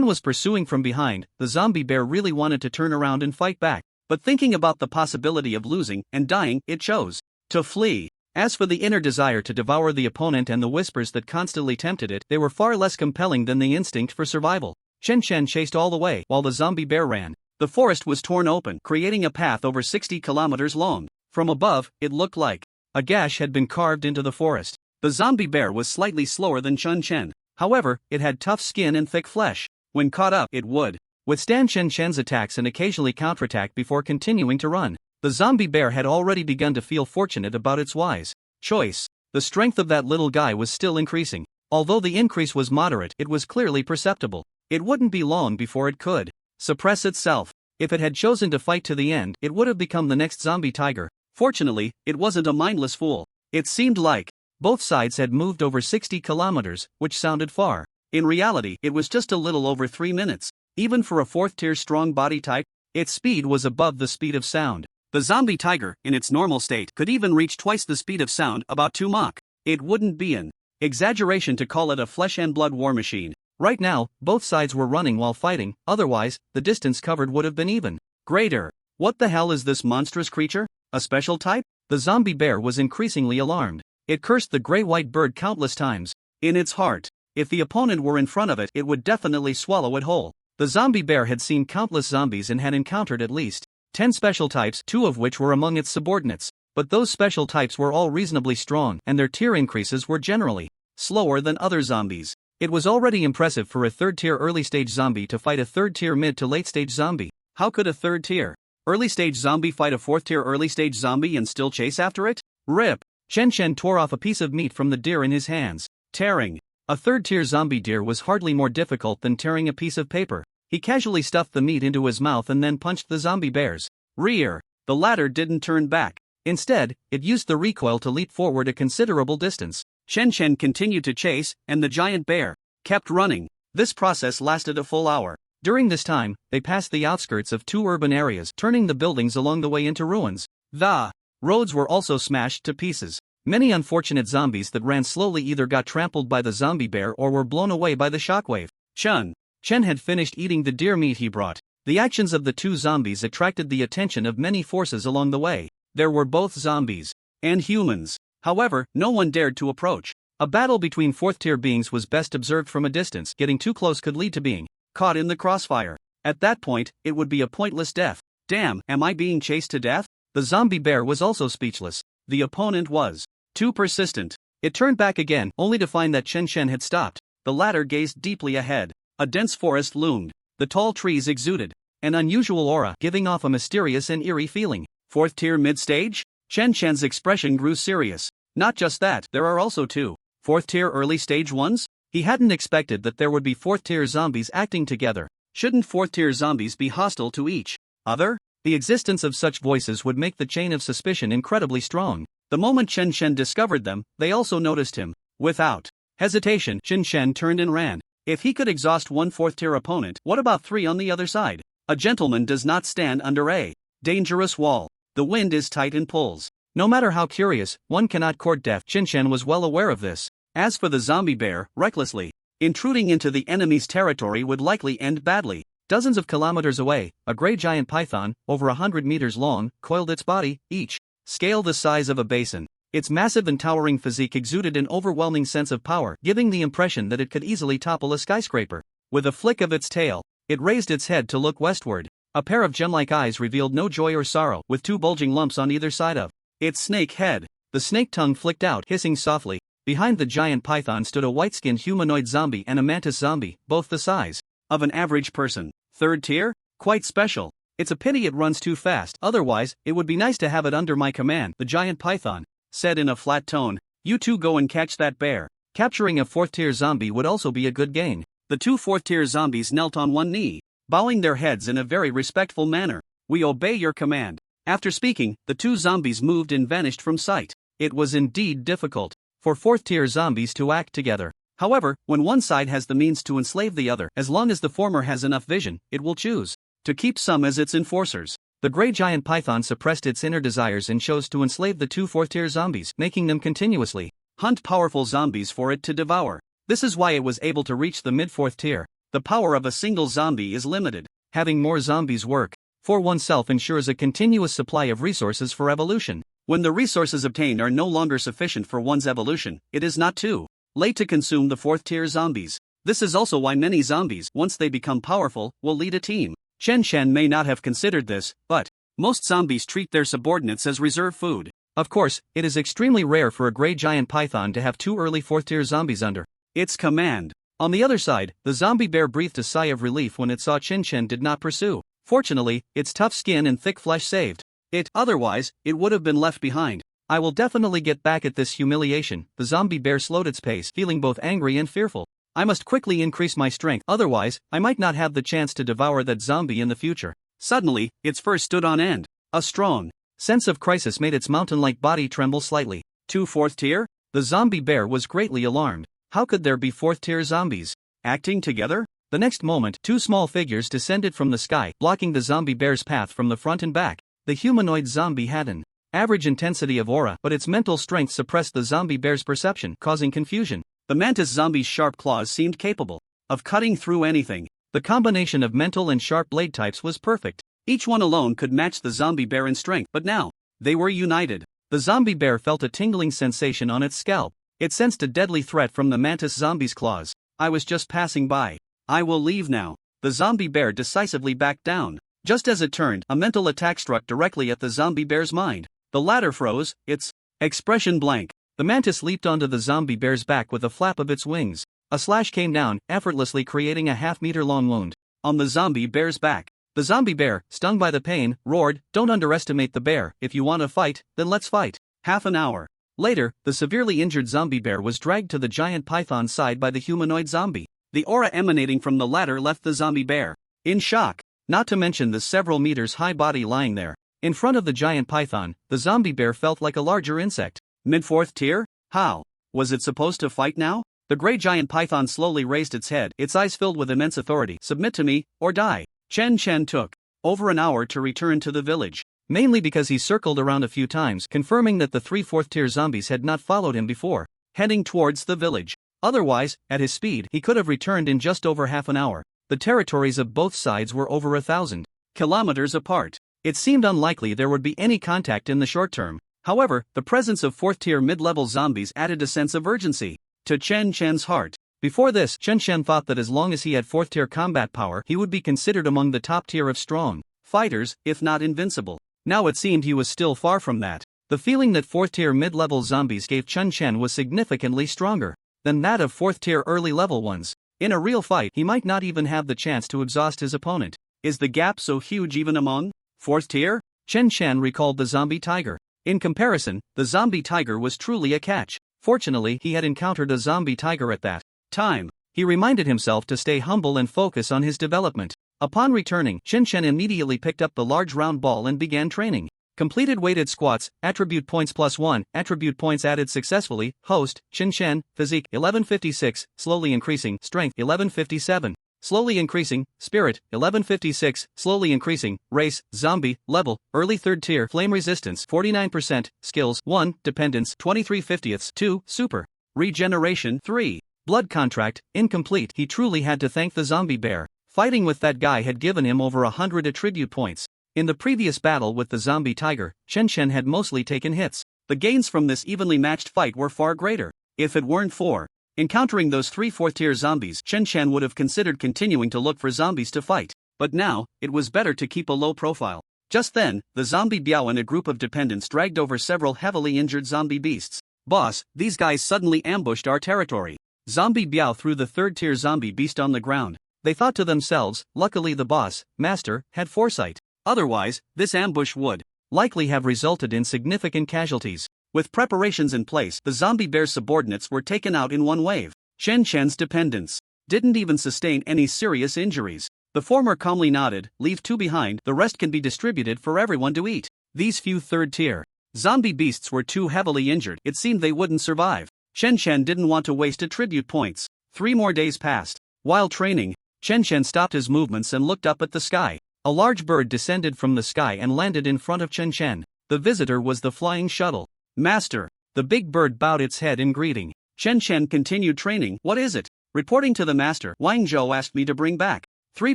was pursuing from behind, the zombie bear really wanted to turn around and fight back. But thinking about the possibility of losing and dying, it chose to flee. As for the inner desire to devour the opponent and the whispers that constantly tempted it, they were far less compelling than the instinct for survival. Chen Chen chased all the way, while the zombie bear ran. The forest was torn open, creating a path over 60 kilometers long. From above, it looked like a gash had been carved into the forest. The zombie bear was slightly slower than Chen Chen. However, it had tough skin and thick flesh. When caught up, it would withstand Chen Chen's attacks and occasionally counterattack before continuing to run. The zombie bear had already begun to feel fortunate about its wise choice. The strength of that little guy was still increasing. Although the increase was moderate, it was clearly perceptible. It wouldn't be long before it could suppress itself. If it had chosen to fight to the end, it would have become the next zombie tiger. Fortunately, it wasn't a mindless fool. It seemed like both sides had moved over 60 kilometers, which sounded far. In reality, it was just a little over 3 minutes. Even for a fourth-tier strong body type, its speed was above the speed of sound. The zombie tiger, in its normal state, could even reach twice the speed of sound, about 2 Mach. It wouldn't be an exaggeration to call it a flesh and blood war machine. Right now, both sides were running while fighting, otherwise, the distance covered would have been even greater. What the hell is this monstrous creature? A special type? The zombie bear was increasingly alarmed. It cursed the gray-white bird countless times. In its heart, if the opponent were in front of it, it would definitely swallow it whole. The zombie bear had seen countless zombies and had encountered at least 10 special types, 2 of which were among its subordinates. But those special types were all reasonably strong, and their tier increases were generally slower than other zombies. It was already impressive for a third-tier early-stage zombie to fight a third-tier mid to late-stage zombie. How could a third-tier early-stage zombie fight a fourth-tier early-stage zombie and still chase after it? Rip! Chen Chen tore off a piece of meat from the deer in his hands. Tearing a third-tier zombie deer was hardly more difficult than tearing a piece of paper. He casually stuffed the meat into his mouth and then punched the zombie bear's rear. The latter didn't turn back. Instead, it used the recoil to leap forward a considerable distance. Chen Chen continued to chase, and the giant bear kept running. This process lasted a full hour. During this time, they passed the outskirts of 2 urban areas, turning the buildings along the way into ruins. The roads were also smashed to pieces. Many unfortunate zombies that ran slowly either got trampled by the zombie bear or were blown away by the shockwave. Chen had finished eating the deer meat he brought. The actions of the 2 zombies attracted the attention of many forces along the way. There were both zombies and humans. However, no one dared to approach. A battle between fourth-tier beings was best observed from a distance. Getting too close could lead to being caught in the crossfire. At that point, it would be a pointless death. Damn, am I being chased to death? The zombie bear was also speechless. The opponent was too persistent. It turned back again, only to find that Chen Chen had stopped. The latter gazed deeply ahead. A dense forest loomed. The tall trees exuded an unusual aura, giving off a mysterious and eerie feeling. Fourth-tier mid-stage? Chen Chen's expression grew serious. Not just that, there are also 2 fourth-tier early-stage ones? He hadn't expected that there would be fourth-tier zombies acting together. Shouldn't fourth-tier zombies be hostile to each other? The existence of such voices would make the chain of suspicion incredibly strong. The moment Chen Chen discovered them, they also noticed him. Without hesitation, Chen Chen turned and ran. If he could exhaust 1 fourth-tier opponent, what about 3 on the other side? A gentleman does not stand under a dangerous wall. The wind is tight and pulls. No matter how curious, one cannot court death. Chen was well aware of this. As for the zombie bear, recklessly intruding into the enemy's territory would likely end badly. Dozens of kilometers away, a gray giant python, over 100 meters long, coiled its body, each scale the size of a basin. Its massive and towering physique exuded an overwhelming sense of power, giving the impression that it could easily topple a skyscraper. With a flick of its tail, it raised its head to look westward. A pair of gem-like eyes revealed no joy or sorrow, with two bulging lumps on either side of its snake head. The snake tongue flicked out, hissing softly. Behind the giant python stood a white-skinned humanoid zombie and a mantis zombie, both the size of an average person. Third tier? Quite special. It's a pity it runs too fast, otherwise, it would be nice to have it under my command, the giant python said in a flat tone. You two go and catch that bear. Capturing a fourth-tier zombie would also be a good gain. The two fourth-tier zombies knelt on one knee, bowing their heads in a very respectful manner. We obey your command. After speaking, the two zombies moved and vanished from sight. It was indeed difficult for fourth-tier zombies to act together. However, when one side has the means to enslave the other, as long as the former has enough vision, it will choose to keep some as its enforcers. The gray giant python suppressed its inner desires and chose to enslave the two fourth-tier zombies, making them continuously hunt powerful zombies for it to devour. This is why it was able to reach the mid-fourth tier. The power of a single zombie is limited. Having more zombies work for oneself ensures a continuous supply of resources for evolution. When the resources obtained are no longer sufficient for one's evolution, it is not too late to consume the fourth-tier zombies. This is also why many zombies, once they become powerful, will lead a team. Chen may not have considered this, but most zombies treat their subordinates as reserve food. Of course, it is extremely rare for a gray giant python to have two early fourth-tier zombies under its command. On the other side, the zombie bear breathed a sigh of relief when it saw Chen did not pursue. Fortunately, its tough skin and thick flesh saved it. Otherwise, it would have been left behind. I will definitely get back at this humiliation. The zombie bear slowed its pace, feeling both angry and fearful. I must quickly increase my strength, otherwise, I might not have the chance to devour that zombie in the future. Suddenly, its fur stood on end. A strong sense of crisis made its mountain-like body tremble slightly. Two fourth tier? The zombie bear was greatly alarmed. How could there be fourth-tier zombies acting together? The next moment, two small figures descended from the sky, blocking the zombie bear's path from the front and back. The humanoid zombie had an average intensity of aura, but its mental strength suppressed the zombie bear's perception, causing confusion. The mantis zombie's sharp claws seemed capable of cutting through anything. The combination of mental and sharp blade types was perfect. Each one alone could match the zombie bear in strength, but now they were united. The zombie bear felt a tingling sensation on its scalp. It sensed a deadly threat from the mantis zombie's claws. I was just passing by. I will leave now. The zombie bear decisively backed down. Just as it turned, a mental attack struck directly at the zombie bear's mind. The latter froze, its expression blank. The mantis leaped onto the zombie bear's back with a flap of its wings. A slash came down, effortlessly creating a half-meter-long wound on the zombie bear's back. The zombie bear, stung by the pain, roared, "Don't underestimate the bear. If you want to fight, then let's fight." Half an hour later, the severely injured zombie bear was dragged to the giant python's side by the humanoid zombie. The aura emanating from the latter left the zombie bear in shock, not to mention the several meters high body lying there. In front of the giant python, the zombie bear felt like a larger insect. Mid-fourth tier? How was it supposed to fight now? The gray giant python slowly raised its head, its eyes filled with immense authority. Submit to me, or die. Chen took over an hour to return to the village, mainly because he circled around a few times, confirming that the three fourth-tier zombies had not followed him before, heading towards the village. Otherwise, at his speed, he could have returned in just over half an hour. The territories of both sides were over 1,000 kilometers apart. It seemed unlikely there would be any contact in the short term. However, the presence of fourth-tier mid-level zombies added a sense of urgency to Chen's heart. Before this, Chen thought that as long as he had fourth-tier combat power, he would be considered among the top tier of strong fighters, if not invincible. Now it seemed he was still far from that. The feeling that fourth-tier mid-level zombies gave Chen was significantly stronger than that of fourth-tier early-level ones. In a real fight, he might not even have the chance to exhaust his opponent. Is the gap so huge even among fourth tier? Chen recalled the zombie tiger. In comparison, the zombie tiger was truly a catch. Fortunately, he had encountered a zombie tiger at that time. He reminded himself to stay humble and focus on his development. Upon returning, Chen immediately picked up the large round ball and began training. Completed weighted squats, attribute points +1, attribute points added successfully. Host, Chen, physique 1156, slowly increasing, strength 1157. slowly increasing, spirit, 1156, slowly increasing, race, zombie, level, early 3rd tier, flame resistance, 49%, skills, 1, dependence, 23/50, 2, super, regeneration, 3, blood contract, incomplete. He truly had to thank the zombie bear. Fighting with that guy had given him over 100 attribute points. In the previous battle with the zombie tiger, Chen Chen had mostly taken hits. The gains from this evenly matched fight were far greater. If it weren't for encountering those 3 4th-tier zombies, Chen Chen would have considered continuing to look for zombies to fight. But now, it was better to keep a low profile. Just then, the zombie Biao and a group of dependents dragged over several heavily injured zombie beasts. "Boss, these guys suddenly ambushed our territory." Zombie Biao threw the 3rd-tier zombie beast on the ground. They thought to themselves, luckily the boss, master, had foresight. Otherwise, this ambush would likely have resulted in significant casualties. With preparations in place, the zombie bear's subordinates were taken out in one wave. Chen Chen's dependents didn't even sustain any serious injuries. The former calmly nodded, "Leave 2 behind, the rest can be distributed for everyone to eat." These few 3rd-tier zombie beasts were too heavily injured, it seemed they wouldn't survive. Chen Chen didn't want to waste attribute points. 3 more days passed. While training, Chen Chen stopped his movements and looked up at the sky. A large bird descended from the sky and landed in front of Chen Chen. The visitor was the flying shuttle. "Master." The big bird bowed its head in greeting. Chen Chen continued training. "What is it?" Reporting to the master, Wang Zhou asked me to bring back 3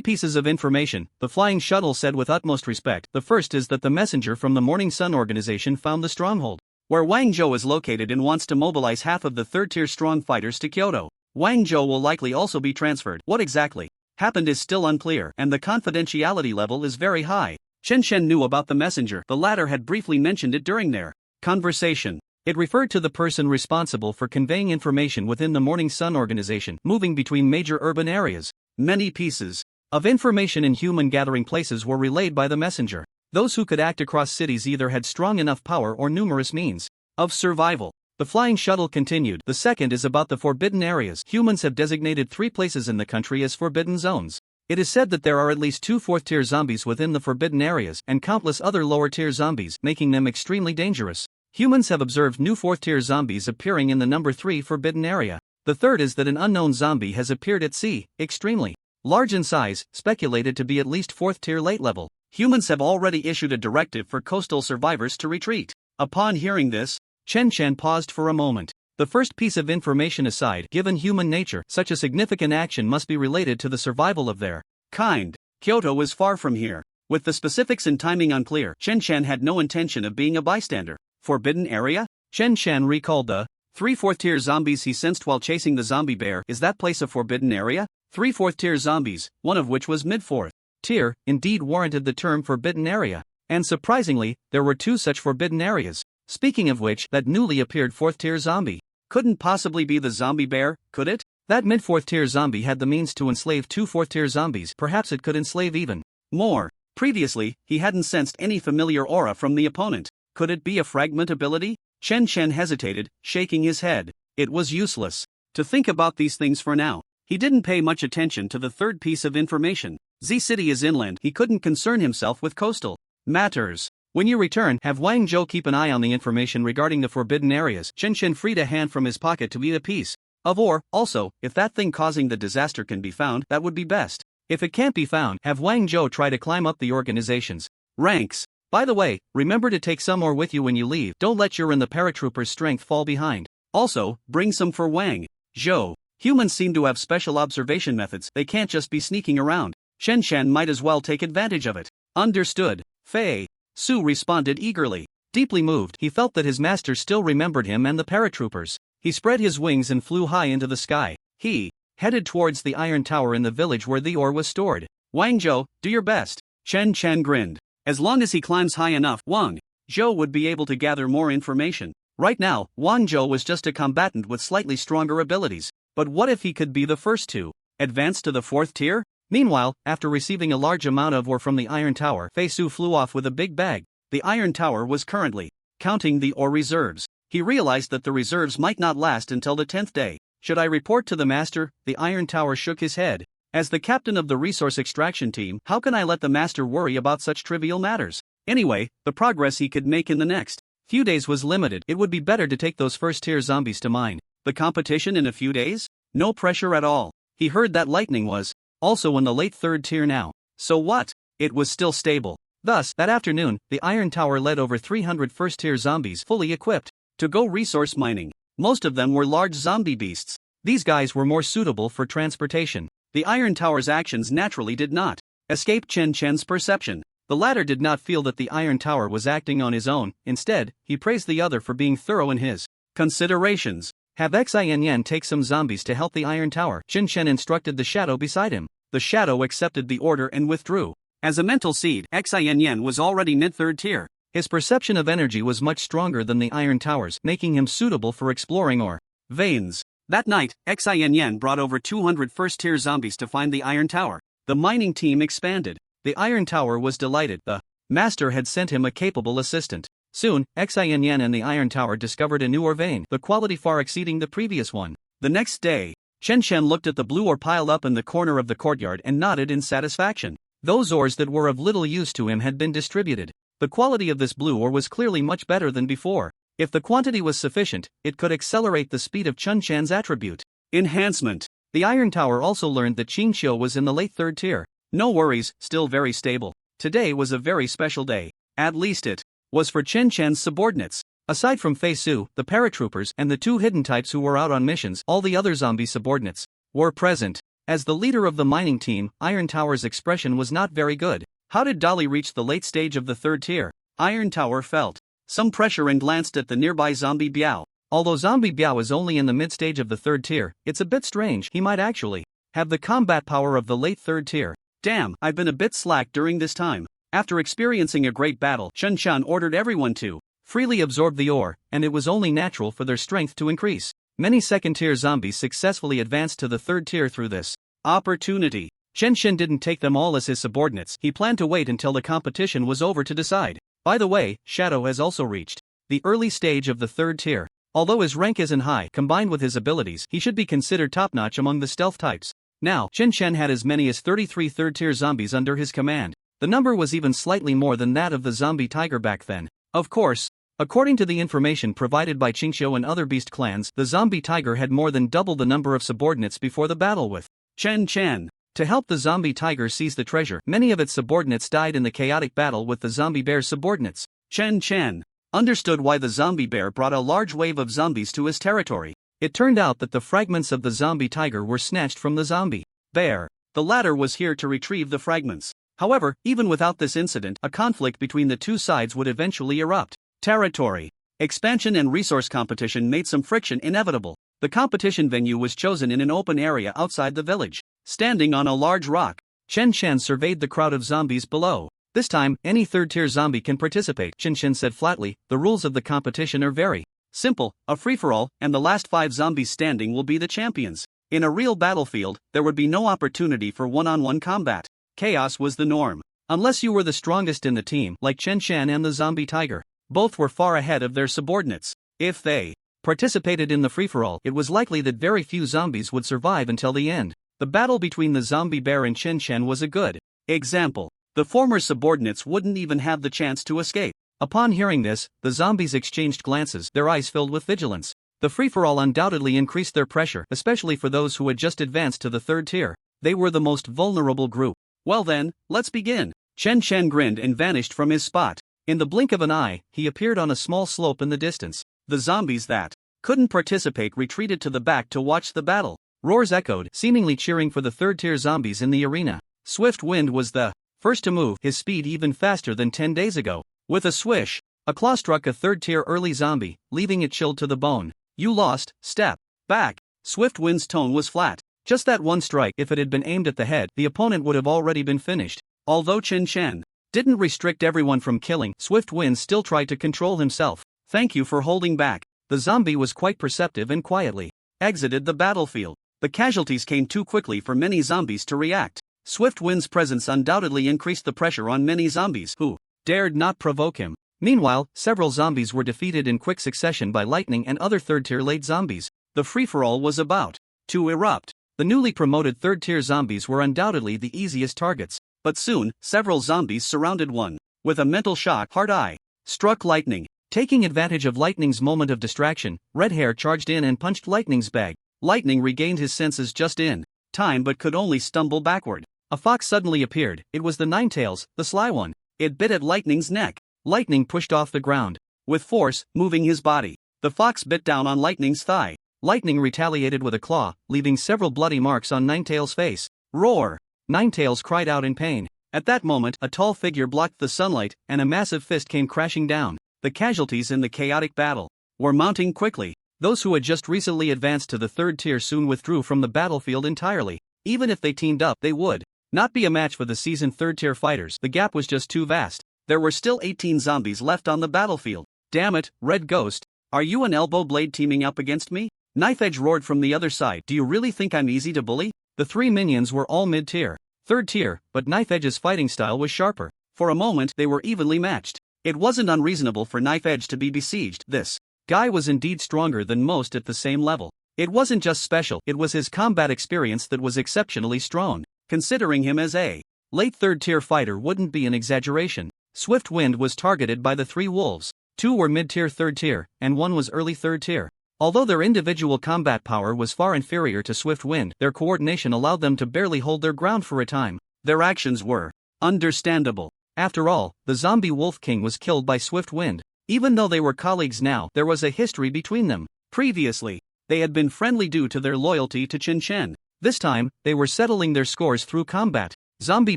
pieces of information, the flying shuttle said with utmost respect. The first is that the messenger from the Morning Sun organization found the stronghold where Wang Zhou is located and wants to mobilize half of the 3rd-tier strong fighters to Kyoto. Wang Zhou will likely also be transferred. What exactly happened is still unclear, and the confidentiality level is very high. Chen Chen knew about the messenger, the latter had briefly mentioned it during their conversation. It referred to the person responsible for conveying information within the Morning Sun organization, moving between major urban areas. Many pieces of information in human gathering places were relayed by the messenger. Those who could act across cities either had strong enough power or numerous means of survival. The flying shuttle continued. The second is about the forbidden areas. Humans have designated 3 places in the country as forbidden zones. It is said that there are at least 2 4th-tier zombies within the forbidden areas, and countless other lower-tier zombies, making them extremely dangerous. Humans have observed new 4th-tier zombies appearing in the number 3 forbidden area. The third is that an unknown zombie has appeared at sea, extremely large in size, speculated to be at least 4th-tier late level. Humans have already issued a directive for coastal survivors to retreat. Upon hearing this, Chen Chen paused for a moment. The first piece of information aside, given human nature, such a significant action must be related to the survival of their kind. Kyoto is far from here. With the specifics and timing unclear, Chen Chen had no intention of being a bystander. Forbidden area? Chen Chen recalled the 3 4th-tier zombies he sensed while chasing the zombie bear. Is that place a forbidden area? 3 4th-tier zombies, one of which was mid-4th tier, indeed warranted the term forbidden area. And surprisingly, there were 2 such forbidden areas. Speaking of which, that newly appeared 4th-tier zombie couldn't possibly be the zombie bear, could it? That mid-4th-tier zombie had the means to enslave 2 4th-tier zombies. Perhaps it could enslave even more. Previously, he hadn't sensed any familiar aura from the opponent. Could it be a fragment ability? Chen Chen hesitated, shaking his head. It was useless to think about these things for now. He didn't pay much attention to the third piece of information. Z City is inland. He couldn't concern himself with coastal matters. When you return, have Wang Zhou keep an eye on the information regarding the forbidden areas. Chen Chen freed a hand from his pocket to eat a piece of ore. Also, if that thing causing the disaster can be found, that would be best. If it can't be found, have Wang Zhou try to climb up the organization's ranks. By the way, remember to take some ore with you when you leave. Don't let your and the paratroopers' strength fall behind. Also, bring some for Wang Zhou. Humans seem to have special observation methods. They can't just be sneaking around. Chen Chen might as well take advantage of it. Understood. Fei Su responded eagerly. Deeply moved, he felt that his master still remembered him and the paratroopers. He spread his wings and flew high into the sky. He headed towards the iron tower in the village where the ore was stored. Wang Zhou, do your best. Chen Chen grinned. As long as he climbs high enough, Wang Zhou would be able to gather more information. Right now, Wang Zhou was just a combatant with slightly stronger abilities. But what if he could be the first to advance to the 4th tier? Meanwhile, after receiving a large amount of ore from the iron tower, Fei Su flew off with a big bag. The iron tower was currently counting the ore reserves. He realized that the reserves might not last until the 10th day. Should I report to the master? The iron tower shook his head. As the captain of the resource extraction team, how can I let the master worry about such trivial matters? Anyway, the progress he could make in the next few days was limited. It would be better to take those first-tier zombies to mine. The competition in a few days? No pressure at all. He heard that lightning was also in the late 3rd tier now. So what? It was still stable. Thus, that afternoon, the Iron Tower led over 300 first-tier zombies fully equipped to go resource mining. Most of them were large zombie beasts. These guys were more suitable for transportation. The Iron Tower's actions naturally did not escape Chen Chen's perception. The latter did not feel that the Iron Tower was acting on his own. Instead, he praised the other for being thorough in his considerations. Have Xin take some zombies to help the Iron Tower, Chen Chen instructed the shadow beside him. The shadow accepted the order and withdrew. As a mental seed, Xin was already mid-3rd tier. His perception of energy was much stronger than the Iron Tower's, making him suitable for exploring ore veins. That night, Xin brought over 200 first-tier zombies to find the Iron Tower. The mining team expanded. The Iron Tower was delighted. The master had sent him a capable assistant. Soon, Xin and the Iron Tower discovered a new ore vein, the quality far exceeding the previous one. The next day, Chen Chen looked at the blue ore piled up in the corner of the courtyard and nodded in satisfaction. Those ores that were of little use to him had been distributed. The quality of this blue ore was clearly much better than before. If the quantity was sufficient, it could accelerate the speed of Chen Chen's attribute enhancement. The Iron Tower also learned that Qingqiu was in the late 3rd tier. No worries, still very stable. Today was a very special day. At least it was for Chen Chen's subordinates. Aside from Fei Su, the paratroopers, and the 2 hidden types who were out on missions, all the other zombie subordinates were present. As the leader of the mining team, Iron Tower's expression was not very good. How did Dolly reach the late stage of the 3rd tier? Iron Tower felt some pressure and glanced at the nearby zombie Biao. Although zombie Biao is only in the mid-stage of the 3rd tier, it's a bit strange. He might actually have the combat power of the late 3rd tier. Damn, I've been a bit slack during this time. After experiencing a great battle, Chen Chen ordered everyone to freely absorb the ore, and it was only natural for their strength to increase. Many 2nd-tier zombies successfully advanced to the 3rd tier through this opportunity. Chen Chen didn't take them all as his subordinates. He planned to wait until the competition was over to decide. By the way, Shadow has also reached the early stage of the 3rd tier. Although his rank isn't high, combined with his abilities, he should be considered top-notch among the stealth types. Now, Chen Chen had as many as 33 3rd-tier zombies under his command. The number was even slightly more than that of the zombie tiger back then. Of course, according to the information provided by Qingqiu and other beast clans, the zombie tiger had more than double the number of subordinates before the battle with Chen Chen. To help the zombie tiger seize the treasure, many of its subordinates died in the chaotic battle with the zombie bear's subordinates. Chen Chen understood why the zombie bear brought a large wave of zombies to his territory. It turned out that the fragments of the zombie tiger were snatched from the zombie bear. The latter was here to retrieve the fragments. However, even without this incident, a conflict between the two sides would eventually erupt. Territory expansion and resource competition made some friction inevitable. The competition venue was chosen in an open area outside the village. Standing on a large rock, Chen Chen surveyed the crowd of zombies below. This time, any 3rd-tier zombie can participate, Chen Chen said flatly. The rules of the competition are very simple, a free-for-all, and the last 5 zombies standing will be the champions. In a real battlefield, there would be no opportunity for one-on-one combat. Chaos was the norm. Unless you were the strongest in the team, like Chen Chen and the zombie tiger. Both were far ahead of their subordinates. If they participated in the free-for-all, it was likely that very few zombies would survive until the end. The battle between the zombie bear and Chen Chen was a good example. The former subordinates wouldn't even have the chance to escape. Upon hearing this, the zombies exchanged glances, their eyes filled with vigilance. The free-for-all undoubtedly increased their pressure, especially for those who had just advanced to the 3rd tier. They were the most vulnerable group. Well then, let's begin. Chen Chen grinned and vanished from his spot. In the blink of an eye, he appeared on a small slope in the distance. The zombies that couldn't participate retreated to the back to watch the battle. Roars echoed, seemingly cheering for the 3rd-tier zombies in the arena. Swift Wind was the first to move, his speed even faster than 10 days ago. With a swish, a claw struck a 3rd-tier early zombie, leaving it chilled to the bone. You lost, step back. Swift Wind's tone was flat. Just that one strike, if it had been aimed at the head, the opponent would have already been finished. Although Chen Chen didn't restrict everyone from killing, Swift Wind still tried to control himself. Thank you for holding back. The zombie was quite perceptive and quietly exited the battlefield. The casualties came too quickly for many zombies to react. Swift Wind's presence undoubtedly increased the pressure on many zombies who dared not provoke him. Meanwhile, several zombies were defeated in quick succession by lightning and other 3rd-tier late zombies. The free-for-all was about to erupt. The newly promoted 3rd-tier zombies were undoubtedly the easiest targets. But soon, several zombies surrounded one. With a mental shock, Hard Eye struck Lightning. Taking advantage of Lightning's moment of distraction, Red Hair charged in and punched Lightning's bag. Lightning regained his senses just in time but could only stumble backward. A fox suddenly appeared. It was the Ninetails, the sly one. It bit at Lightning's neck. Lightning pushed off the ground, with force, moving his body. The fox bit down on Lightning's thigh. Lightning retaliated with a claw, leaving several bloody marks on Ninetails' face. Roar! Ninetails cried out in pain. At that moment, a tall figure blocked the sunlight, and a massive fist came crashing down. The casualties in the chaotic battle were mounting quickly. Those who had just recently advanced to the third tier soon withdrew from the battlefield entirely. Even if they teamed up, they would not be a match for the seasoned third tier fighters. The gap was just too vast. There were still 18 zombies left on the battlefield. Damn it, Red Ghost. Are you and Elbow Blade teaming up against me? Knife Edge roared from the other side. Do you really think I'm easy to bully? The three minions were all mid-tier, third tier, but Knife Edge's fighting style was sharper. For a moment, they were evenly matched. It wasn't unreasonable for Knife Edge to be besieged. This guy was indeed stronger than most at the same level. It wasn't just special, it was his combat experience that was exceptionally strong. Considering him as a late third-tier fighter wouldn't be an exaggeration. Swift Wind was targeted by the three wolves. Two were mid-tier third-tier, and one was early third-tier. Although their individual combat power was far inferior to Swift Wind, their coordination allowed them to barely hold their ground for a time. Their actions were understandable. After all, the zombie Wolf King was killed by Swift Wind. Even though they were colleagues now, there was a history between them. Previously, they had been friendly due to their loyalty to Chen Chen. This time, they were settling their scores through combat. Zombie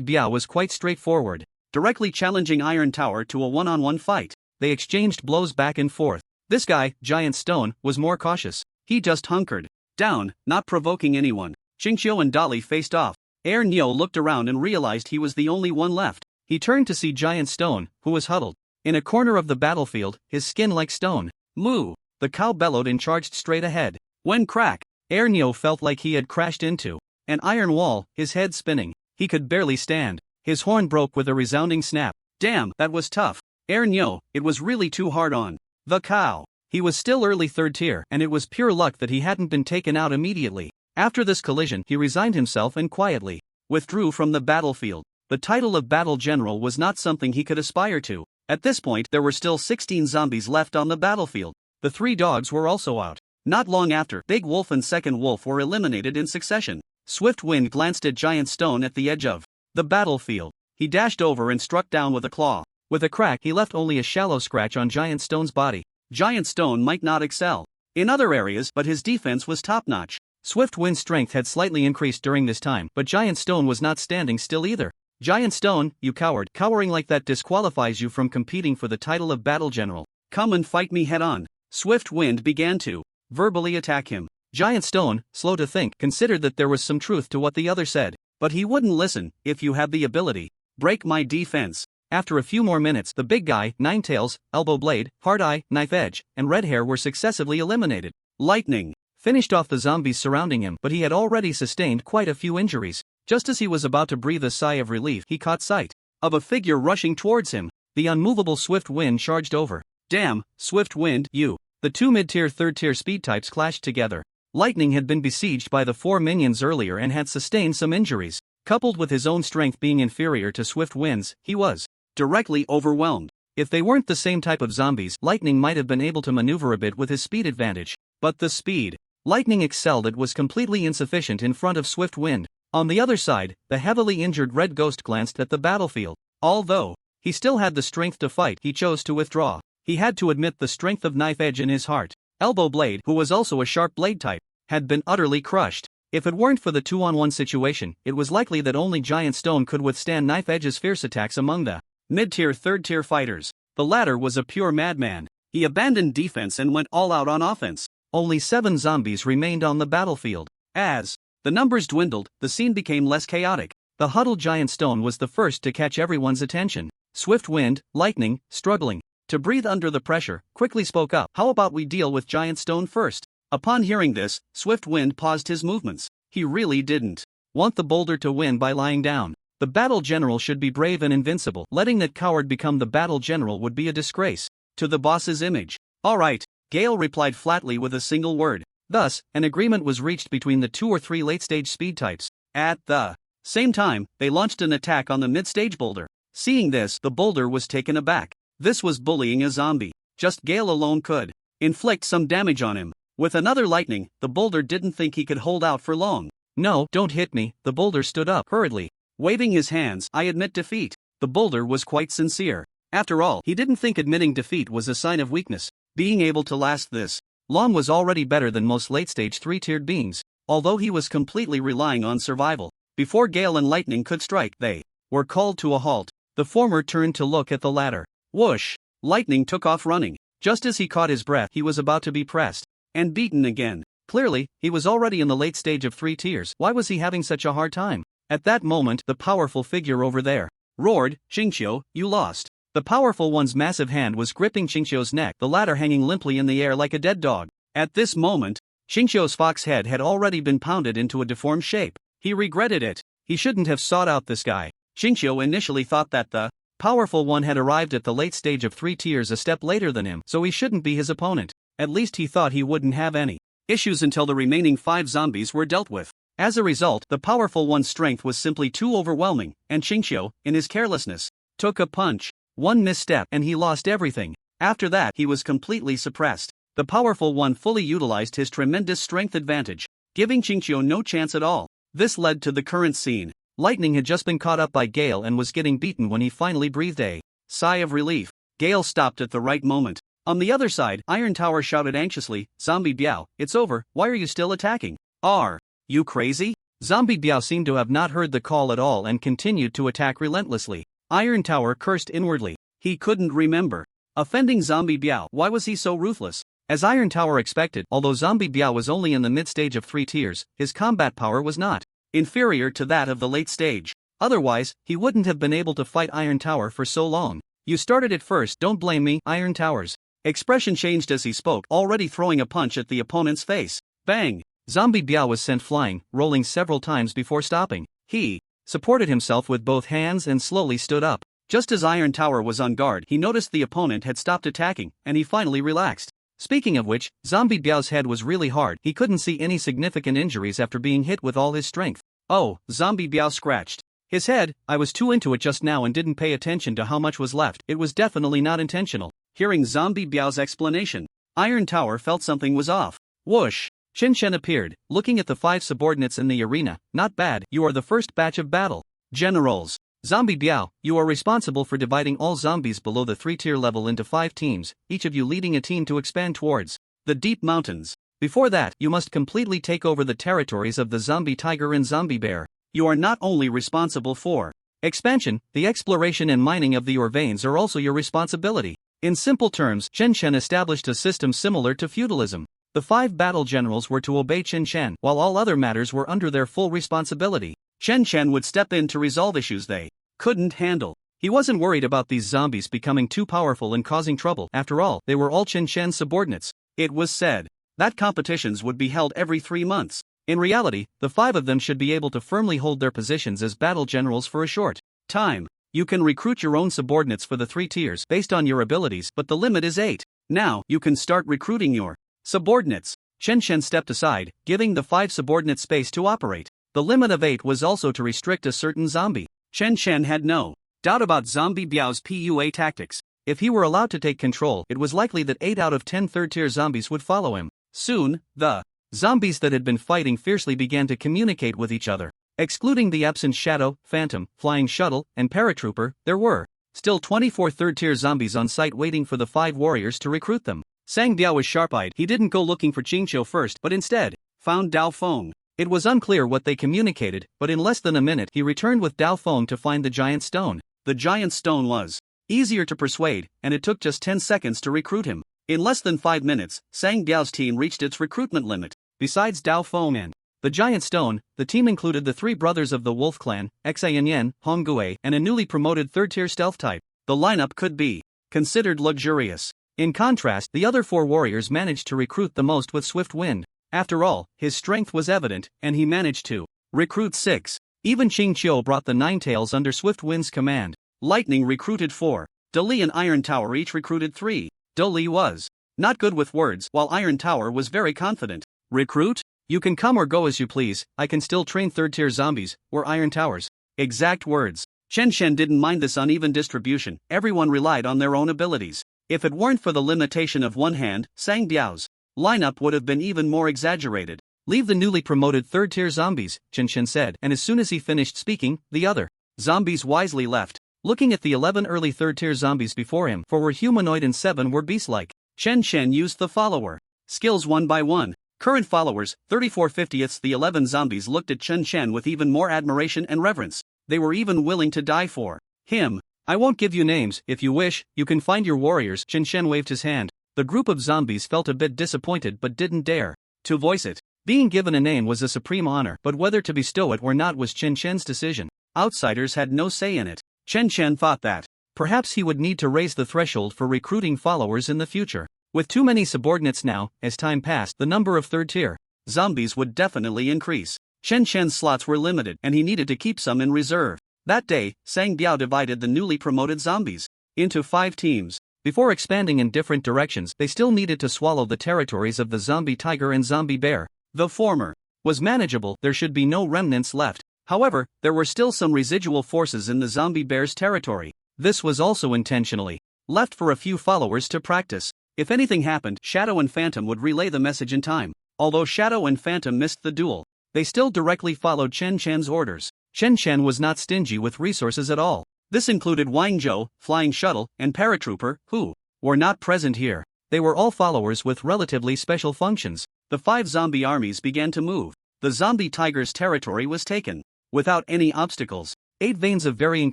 Biao was quite straightforward, directly challenging Iron Tower to a one-on-one fight. They exchanged blows back and forth. This guy, Giant Stone, was more cautious. He just hunkered down, not provoking anyone. Qingqiu and Dolly faced off. Air Neo looked around and realized he was the only one left. He turned to see Giant Stone, who was huddled in a corner of the battlefield, his skin like stone. Moo! The cow bellowed and charged straight ahead. When crack, Air Neo felt like he had crashed into an iron wall, his head spinning. He could barely stand. His horn broke with a resounding snap. Damn, that was tough. Air Neo, it was really too hard on the cow. He was still early third tier, and it was pure luck that he hadn't been taken out immediately. After this collision, he resigned himself and quietly withdrew from the battlefield. The title of Battle General was not something he could aspire to. At this point, there were still 16 zombies left on the battlefield. The three dogs were also out. Not long after, Big Wolf and Second Wolf were eliminated in succession. Swift Wind glanced at Giant Stone at the edge of the battlefield. He dashed over and struck down with a claw. With a crack, he left only a shallow scratch on Giant Stone's body. Giant Stone might not excel in other areas, but his defense was top-notch. Swift Wind's strength had slightly increased during this time, but Giant Stone was not standing still either. Giant Stone, you coward. Cowering like that disqualifies you from competing for the title of Battle General. Come and fight me head-on. Swift Wind began to verbally attack him. Giant Stone, slow to think, considered that there was some truth to what the other said. But he wouldn't listen. If you have the ability, break my defense. After a few more minutes, the big guy, Ninetails, Elbow Blade, Hard Eye, Knife Edge, and Red Hair were successively eliminated. Lightning finished off the zombies surrounding him, but he had already sustained quite a few injuries. Just as he was about to breathe a sigh of relief, he caught sight of a figure rushing towards him. The unmovable Swift Wind charged over. Damn, Swift Wind, you. The two mid-tier third-tier speed types clashed together. Lightning had been besieged by the four minions earlier and had sustained some injuries. Coupled with his own strength being inferior to Swift Wind's, he was directly overwhelmed. If they weren't the same type of zombies, Lightning might have been able to maneuver a bit with his speed advantage. But the speed Lightning excelled at was completely insufficient in front of Swift Wind. On the other side, the heavily injured Red Ghost glanced at the battlefield. Although he still had the strength to fight, he chose to withdraw. He had to admit the strength of Knife Edge in his heart. Elbow Blade, who was also a sharp blade type, had been utterly crushed. If it weren't for the 2-on-1 situation, it was likely that only Giant Stone could withstand Knife Edge's fierce attacks among the mid-tier third-tier fighters. The latter was a pure madman. He abandoned defense and went all out on offense. Only 7 zombies remained on the battlefield. As the numbers dwindled, the scene became less chaotic. The huddled Giant Stone was the first to catch everyone's attention. Swift Wind, Lightning, struggling to breathe under the pressure, quickly spoke up. How about we deal with Giant Stone first? Upon hearing this, Swift Wind paused his movements. He really didn't want the boulder to win by lying down. The battle general should be brave and invincible. Letting that coward become the battle general would be a disgrace to the boss's image. All right, Gale replied flatly with a single word. Thus, an agreement was reached between the 2 or 3 late-stage speed types. At the same time, they launched an attack on the mid-stage boulder. Seeing this, the boulder was taken aback. This was bullying a zombie. Just Gale alone could inflict some damage on him. With another lightning, the boulder didn't think he could hold out for long. No, don't hit me. The boulder stood up hurriedly, waving his hands. I admit defeat. The boulder was quite sincere. After all, he didn't think admitting defeat was a sign of weakness. Being able to last this long was already better than most late-stage three-tiered beings, although he was completely relying on survival. Before Gale and Lightning could strike, they were called to a halt. The former turned to look at the latter. Whoosh! Lightning took off running. Just as he caught his breath, he was about to be pressed and beaten again. Clearly, he was already in the late stage of 3 tiers. Why was he having such a hard time? At that moment, the powerful figure over there roared, "Xingqiu, you lost." The powerful one's massive hand was gripping Xingqiu's neck, the latter hanging limply in the air like a dead dog. At this moment, Xingqiu's fox head had already been pounded into a deformed shape. He regretted it. He shouldn't have sought out this guy. Xingqiu initially thought that the powerful one had arrived at the late stage of 3 tiers a step later than him, so he shouldn't be his opponent. At least he thought he wouldn't have any issues until the remaining 5 zombies were dealt with. As a result, the powerful one's strength was simply too overwhelming, and Xingqiu, in his carelessness, took a punch. One misstep and he lost everything. After that, he was completely suppressed. The powerful one fully utilized his tremendous strength advantage, giving Xingqiu no chance at all. This led to the current scene. Lightning had just been caught up by Gale and was getting beaten when he finally breathed a sigh of relief. Gale stopped at the right moment. On the other side, Iron Tower shouted anxiously, "Zombie Biao, it's over, why are you still attacking? Are you crazy?" Zombie Biao seemed to have not heard the call at all and continued to attack relentlessly. Iron Tower cursed inwardly. He couldn't remember offending Zombie Biao. Why was he so ruthless? As Iron Tower expected, although Zombie Biao was only in the mid-stage of 3 tiers, his combat power was not inferior to that of the late stage. Otherwise, he wouldn't have been able to fight Iron Tower for so long. "You started it first, don't blame me." Iron Tower's expression changed as he spoke, already throwing a punch at the opponent's face. Bang! Zombie Biao was sent flying, rolling several times before stopping. He supported himself with both hands and slowly stood up. Just as Iron Tower was on guard, he noticed the opponent had stopped attacking, and he finally relaxed. Speaking of which, Zombie Biao's head was really hard. He couldn't see any significant injuries after being hit with all his strength. "Oh," Zombie Biao scratched his head. "I was too into it just now and didn't pay attention to how much was left. It was definitely not intentional." Hearing Zombie Biao's explanation, Iron Tower felt something was off. Whoosh! Chen Shen appeared, looking at the 5 subordinates in the arena. "Not bad, you are the first batch of battle generals. Zombie Biao, you are responsible for dividing all zombies below the 3-tier level into 5 teams, each of you leading a team to expand towards the deep mountains. Before that, you must completely take over the territories of the zombie tiger and zombie bear. You are not only responsible for expansion, the exploration and mining of the ore veins are also your responsibility." In simple terms, Chen Shen established a system similar to feudalism. The 5 battle generals were to obey Chen Shen, while all other matters were under their full responsibility. Chen Shen would step in to resolve issues they couldn't handle. He wasn't worried about these zombies becoming too powerful and causing trouble. After all, they were all Chen Shen's subordinates. It was said that competitions would be held every 3 months. In reality, the 5 of them should be able to firmly hold their positions as battle generals for a short time. You can recruit your own subordinates for the 3 tiers based on your abilities, but the limit is 8. Now, you can start recruiting your subordinates. Chen Shen stepped aside, giving the 5 subordinates space to operate. The limit of 8 was also to restrict a certain zombie. Chen Shen had no doubt about Zombie Biao's PUA tactics. If he were allowed to take control, it was likely that 8 out of 10 third-tier zombies would follow him. Soon, the zombies that had been fighting fiercely began to communicate with each other. Excluding the absent Shadow, Phantom, Flying Shuttle, and Paratrooper, there were still 24 third-tier zombies on site waiting for the 5 warriors to recruit them. Sang Biao was sharp-eyed. He didn't go looking for Qingqiu first, but instead found Dao Feng. It was unclear what they communicated, but in less than a minute he returned with Dao Feng to find the giant stone. The giant stone was easier to persuade, and it took just 10 seconds to recruit him. In less than 5 minutes, Sang Biao's team reached its recruitment limit. Besides Dao Feng and the giant stone, the team included the 3 brothers of the Wolf Clan, Xayan, Hong Gui, and a newly promoted third-tier stealth type. The lineup could be considered luxurious. In contrast, the other 4 warriors managed to recruit the most with Swift Wind. After all, his strength was evident, and he managed to recruit 6. Even Qingqiu brought the 9 tails under Swift Wind's command. Lightning recruited 4. Dali and Iron Tower each recruited 3. Dali was not good with words, while Iron Tower was very confident. "Recruit? You can come or go as you please, I can still train third-tier zombies," were Iron Tower's exact words. Chen Shen didn't mind this uneven distribution. Everyone relied on their own abilities. If it weren't for the limitation of one hand, Sang Biao's lineup would have been even more exaggerated. Leave the newly promoted third-tier zombies, Chen said, and as soon as he finished speaking, the other zombies wisely left. Looking at the 11 early third-tier zombies before him, 4 were humanoid and 7 were beast-like, Chen used the follower skills one by one. Current followers, 34/50ths. The 11 zombies looked at Chen with even more admiration and reverence. They were even willing to die for him. I won't give you names. If you wish, you can find your warriors. Chen waved his hand. The group of zombies felt a bit disappointed but didn't dare to voice it. Being given a name was a supreme honor, but whether to bestow it or not was Chen's decision. Outsiders had no say in it. Chen thought that perhaps he would need to raise the threshold for recruiting followers in the future. With too many subordinates now, as time passed, the number of third-tier zombies would definitely increase. Chen's slots were limited, and he needed to keep some in reserve. That day, Sang Biao divided the newly promoted zombies into 5 teams. Before expanding in different directions, they still needed to swallow the territories of the zombie tiger and zombie bear. The former was manageable, there should be no remnants left. However, there were still some residual forces in the zombie bear's territory. This was also intentionally left for a few followers to practice. If anything happened, Shadow and Phantom would relay the message in time. Although Shadow and Phantom missed the duel, they still directly followed Chen's orders. Chen was not stingy with resources at all. This included Wangzhou, Flying Shuttle, and Paratrooper, who were not present here. They were all followers with relatively special functions. The 5 zombie armies began to move. The zombie tiger's territory was taken without any obstacles. 8 veins of varying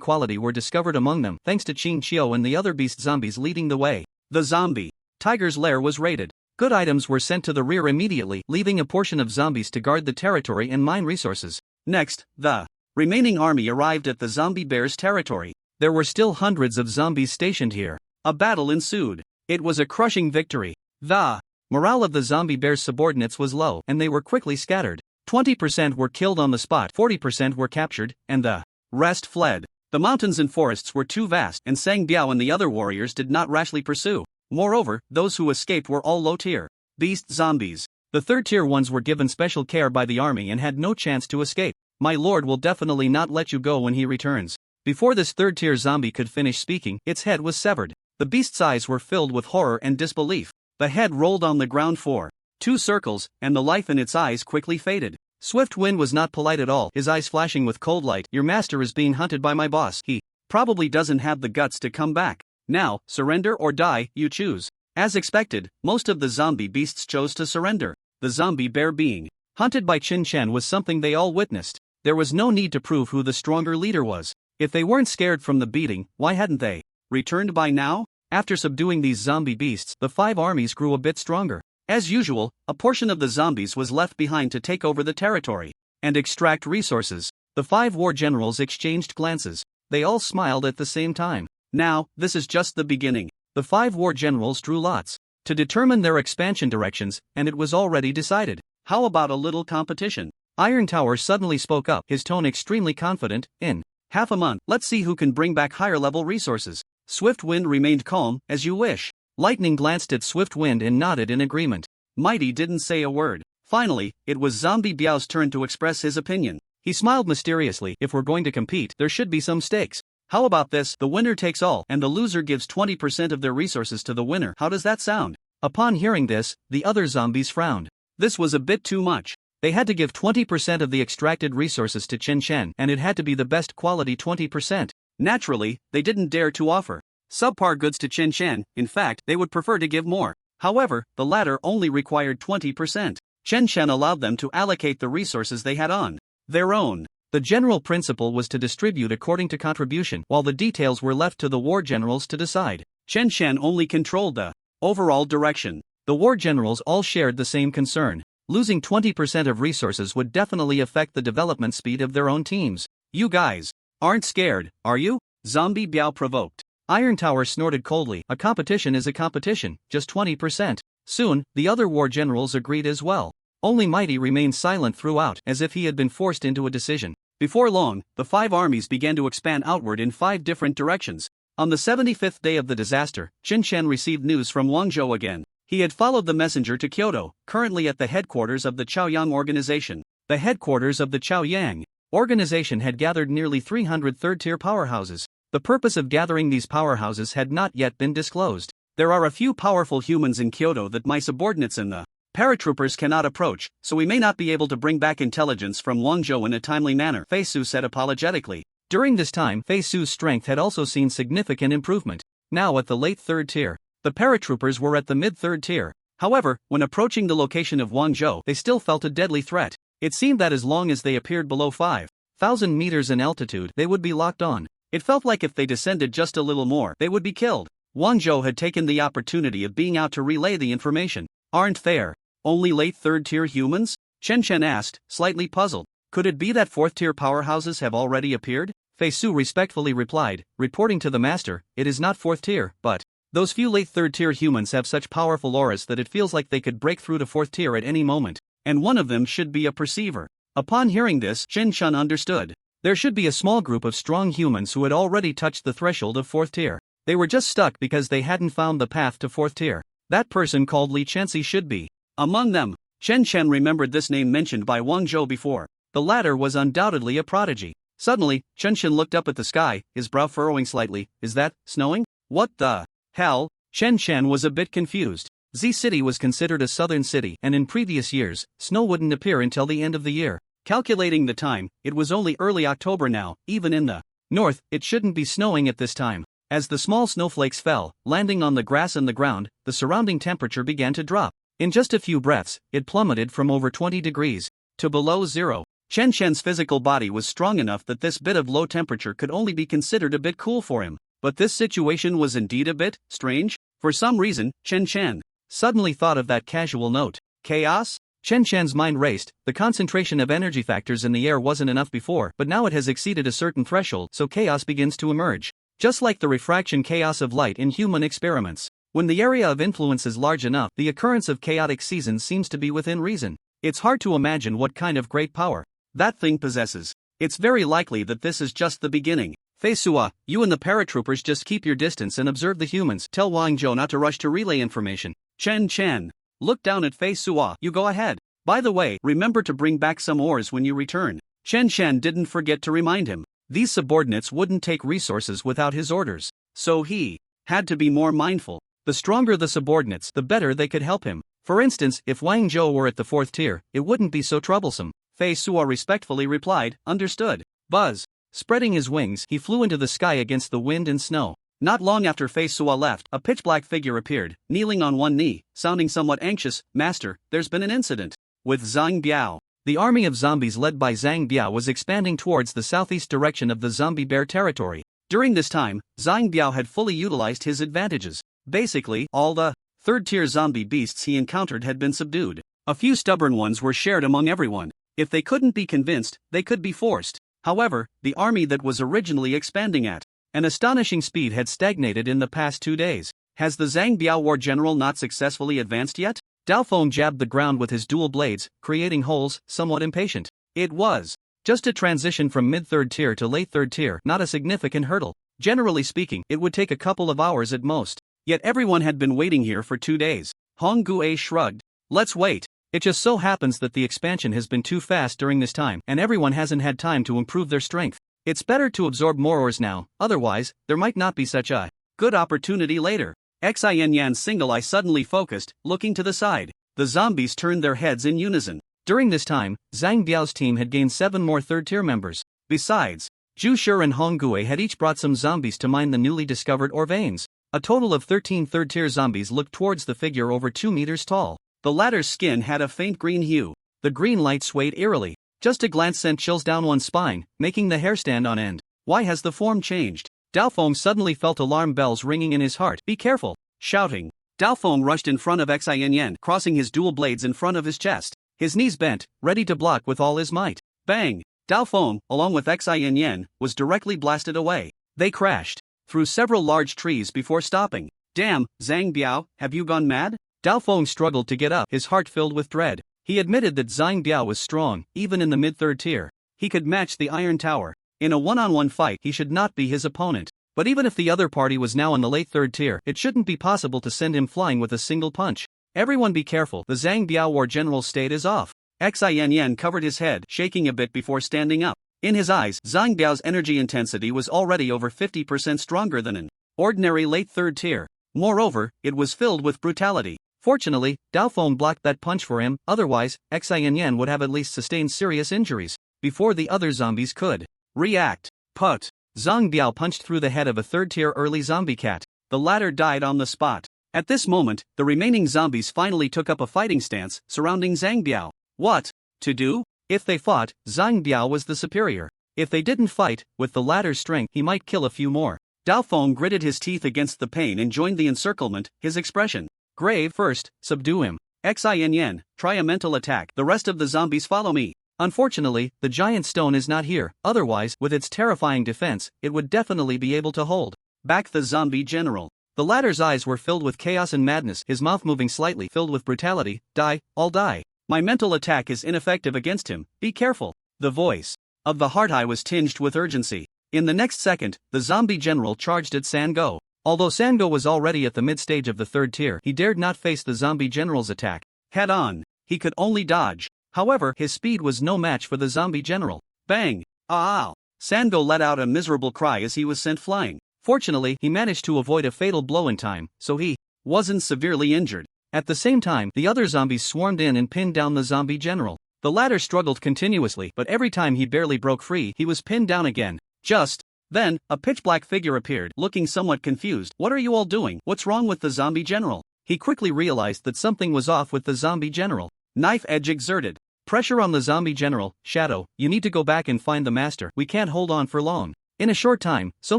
quality were discovered among them, thanks to Qing Qiu and the other beast zombies leading the way. The zombie tiger's lair was raided. Good items were sent to the rear immediately, leaving a portion of zombies to guard the territory and mine resources. Next, the remaining army arrived at the zombie bear's territory. There were still hundreds of zombies stationed here. A battle ensued. It was a crushing victory. The morale of the zombie bear's subordinates was low, and they were quickly scattered. 20% were killed on the spot, 40% were captured, and the rest fled. The mountains and forests were too vast, and Sang Biao and the other warriors did not rashly pursue. Moreover, those who escaped were all low-tier beast zombies. The third-tier ones were given special care by the army and had no chance to escape. My lord will definitely not let you go when he returns. Before this third-tier zombie could finish speaking, its head was severed. The beast's eyes were filled with horror and disbelief. The head rolled on the ground for 2 circles, and the life in its eyes quickly faded. Swift Wind was not polite at all, his eyes flashing with cold light. Your master is being hunted by my boss. He probably doesn't have the guts to come back. Now, surrender or die, you choose. As expected, most of the zombie beasts chose to surrender. The zombie bear being hunted by Chen was something they all witnessed. There was no need to prove who the stronger leader was. If they weren't scared from the beating, why hadn't they returned by now? After subduing these zombie beasts, the 5 armies grew a bit stronger. As usual, a portion of the zombies was left behind to take over the territory and extract resources. The 5 war generals exchanged glances. They all smiled at the same time. Now, this is just the beginning. The 5 war generals drew lots to determine their expansion directions, and it was already decided. How about a little competition? Iron Tower suddenly spoke up, his tone extremely confident. In half a month, let's see who can bring back higher-level resources. Swift Wind remained calm. As you wish. Lightning glanced at Swift Wind and nodded in agreement. Mighty didn't say a word. Finally, it was Zombie Biao's turn to express his opinion. He smiled mysteriously. If we're going to compete, there should be some stakes. How about this? The winner takes all, and the loser gives 20% of their resources to the winner. How does that sound? Upon hearing this, the other zombies frowned. This was a bit too much. They had to give 20% of the extracted resources to Chen, and it had to be the best quality 20%. Naturally, they didn't dare to offer subpar goods to Chen. In fact, they would prefer to give more. However, the latter only required 20%. Chen allowed them to allocate the resources they had on their own. The general principle was to distribute according to contribution, while the details were left to the war generals to decide. Chen only controlled the overall direction. The war generals all shared the same concern. Losing 20% of resources would definitely affect the development speed of their own teams. You guys aren't scared, are you? Zombie Biao provoked. Iron Tower snorted coldly. A competition is a competition, just 20%. Soon, the other war generals agreed as well. Only Mighty remained silent throughout, as if he had been forced into a decision. Before long, the 5 armies began to expand outward in 5 different directions. On the 75th day of the disaster, Chen received news from Wangzhou again. He had followed the messenger to Kyoto, currently at the headquarters of the Chaoyang organization. The headquarters of the Chaoyang organization had gathered nearly 300 third-tier powerhouses. The purpose of gathering these powerhouses had not yet been disclosed. There are a few powerful humans in Kyoto that my subordinates in the Paratroopers cannot approach, so we may not be able to bring back intelligence from Wangzhou in a timely manner, Fei Su said apologetically. During this time, Fei Su's strength had also seen significant improvement. Now at the late 3rd tier, the paratroopers were at the mid-3rd tier. However, when approaching the location of Wangzhou, they still felt a deadly threat. It seemed that as long as they appeared below 5,000 meters in altitude, they would be locked on. It felt like if they descended just a little more, they would be killed. Wangzhou had taken the opportunity of being out to relay the information. Aren't there only late 3rd tier humans? Chen Chen asked, slightly puzzled. Could it be that 4th tier powerhouses have already appeared? Fei Su respectfully replied, reporting to the master, it is not 4th tier, but those few late 3rd tier humans have such powerful auras that it feels like they could break through to 4th tier at any moment, and one of them should be a perceiver. Upon hearing this, Chen Chen understood. There should be a small group of strong humans who had already touched the threshold of 4th tier. They were just stuck because they hadn't found the path to 4th tier. That person called Li Chenxi should be among them. Chen Chen remembered this name mentioned by Wang Zhou before. The latter was undoubtedly a prodigy. Suddenly, Chen Chen looked up at the sky, his brow furrowing slightly. Is that snowing? What the hell? Chen Chen was a bit confused. Z City was considered a southern city, and in previous years, snow wouldn't appear until the end of the year. Calculating the time, it was only early October now. Even in the north, it shouldn't be snowing at this time. As the small snowflakes fell, landing on the grass and the ground, the surrounding temperature began to drop. In just a few breaths, it plummeted from over 20 degrees to below zero. Chen Chen's physical body was strong enough that this bit of low temperature could only be considered a bit cool for him. But this situation was indeed a bit strange. For some reason, Chen Chen suddenly thought of that casual note. Chaos? Chen Chen's mind raced. The concentration of energy factors in the air wasn't enough before, but now it has exceeded a certain threshold, so chaos begins to emerge. Just like the refraction chaos of light in human experiments. When the area of influence is large enough, the occurrence of chaotic seasons seems to be within reason. It's hard to imagine what kind of great power that thing possesses. It's very likely that this is just the beginning. Fei Sua, you and the paratroopers just keep your distance and observe the humans. Tell Wang Zhou not to rush to relay information. Chen Chen looked down at Fei Sua. You go ahead. By the way, remember to bring back some ores when you return. Chen Chen didn't forget to remind him. These subordinates wouldn't take resources without his orders, so he had to be more mindful. The stronger the subordinates, the better they could help him. For instance, if Wang Zhou were at the 4th tier, it wouldn't be so troublesome. Fei Sua respectfully replied, understood. Buzz. Spreading his wings, he flew into the sky against the wind and snow. Not long after Fei Sua left, a pitch-black figure appeared, kneeling on one knee, sounding somewhat anxious. Master, there's been an incident with Zhang Biao. The army of zombies led by Zhang Biao was expanding towards the southeast direction of the zombie bear territory. During this time, Zhang Biao had fully utilized his advantages. Basically, all the 3rd tier zombie beasts he encountered had been subdued. A few stubborn ones were shared among everyone. If they couldn't be convinced, they could be forced. However, the army that was originally expanding at an astonishing speed had stagnated in the past 2 days. Has the Zhang Biao war general not successfully advanced yet? Dalfeng jabbed the ground with his dual blades, creating holes, somewhat impatient. It was just a transition from mid-3rd tier to late 3rd tier, not a significant hurdle. Generally speaking, it would take a couple of hours at most. Yet everyone had been waiting here for 2 days. Hong Gue shrugged. Let's wait. It just so happens that the expansion has been too fast during this time, and everyone hasn't had time to improve their strength. It's better to absorb more ores now, otherwise, there might not be such a good opportunity later. Xin Yan's single eye suddenly focused, looking to the side. The zombies turned their heads in unison. During this time, Zhang Biao's team had gained 7 more 3rd tier members. Besides, Zhu Shi and Hong Gue had each brought some zombies to mine the newly discovered ore veins. A total of 13 3rd tier zombies looked towards the figure over 2 meters tall. The latter's skin had a faint green hue. The green light swayed eerily. Just a glance sent chills down one's spine, making the hair stand on end. Why has the form changed? Dalfeng suddenly felt alarm bells ringing in his heart. Be careful! Shouting. Dalfeng rushed in front of Xin Yan, crossing his dual blades in front of his chest. His knees bent, ready to block with all his might. Bang! Dalfeng, along with Xin Yan, was directly blasted away. They crashed through several large trees before stopping. Damn, Zhang Biao, have you gone mad? Dalfeng struggled to get up, his heart filled with dread. He admitted that Zhang Biao was strong, even in the mid-3rd tier. He could match the Iron Tower. In a one-on-one fight, he should not be his opponent. But even if the other party was now in the late 3rd tier, it shouldn't be possible to send him flying with a single punch. Everyone be careful, the Zhang Biao war general's state is off. Xin Yan covered his head, shaking a bit before standing up. In his eyes, Zhang Biao's energy intensity was already over 50% stronger than an ordinary late 3rd tier. Moreover, it was filled with brutality. Fortunately, Daofeng blocked that punch for him, otherwise, Xianyan would have at least sustained serious injuries before the other zombies could react. Put. Zhang Biao punched through the head of a third-tier early zombie cat. The latter died on the spot. At this moment, the remaining zombies finally took up a fighting stance, surrounding Zhang Biao. What to do? If they fought, Zhang Biao was the superior. If they didn't fight, with the latter's strength he might kill a few more. Daofeng gritted his teeth against the pain and joined the encirclement, his expression grave. First, subdue him. Xianyan, try a mental attack. The rest of the zombies follow me. Unfortunately, the giant stone is not here, otherwise, with its terrifying defense, it would definitely be able to hold back the zombie general. The latter's eyes were filled with chaos and madness, his mouth moving slightly, filled with brutality. Die, all die. My mental attack is ineffective against him, be careful. The voice of the Heart Eye was tinged with urgency. In the next second, the zombie general charged at Sango. Although Sango was already at the mid-stage of the third tier, he dared not face the zombie general's attack head on. He could only dodge. However, his speed was no match for the zombie general. Bang! Ow! Sango let out a miserable cry as he was sent flying. Fortunately, he managed to avoid a fatal blow in time, so he wasn't severely injured. At the same time, the other zombies swarmed in and pinned down the zombie general. The latter struggled continuously, but every time he barely broke free, he was pinned down again. Just then, a pitch-black figure appeared, looking somewhat confused. What are you all doing? What's wrong with the zombie general? He quickly realized that something was off with the zombie general. Knife edge exerted. Pressure on the zombie general. Shadow, you need to go back and find the master. We can't hold on for long. In a short time, so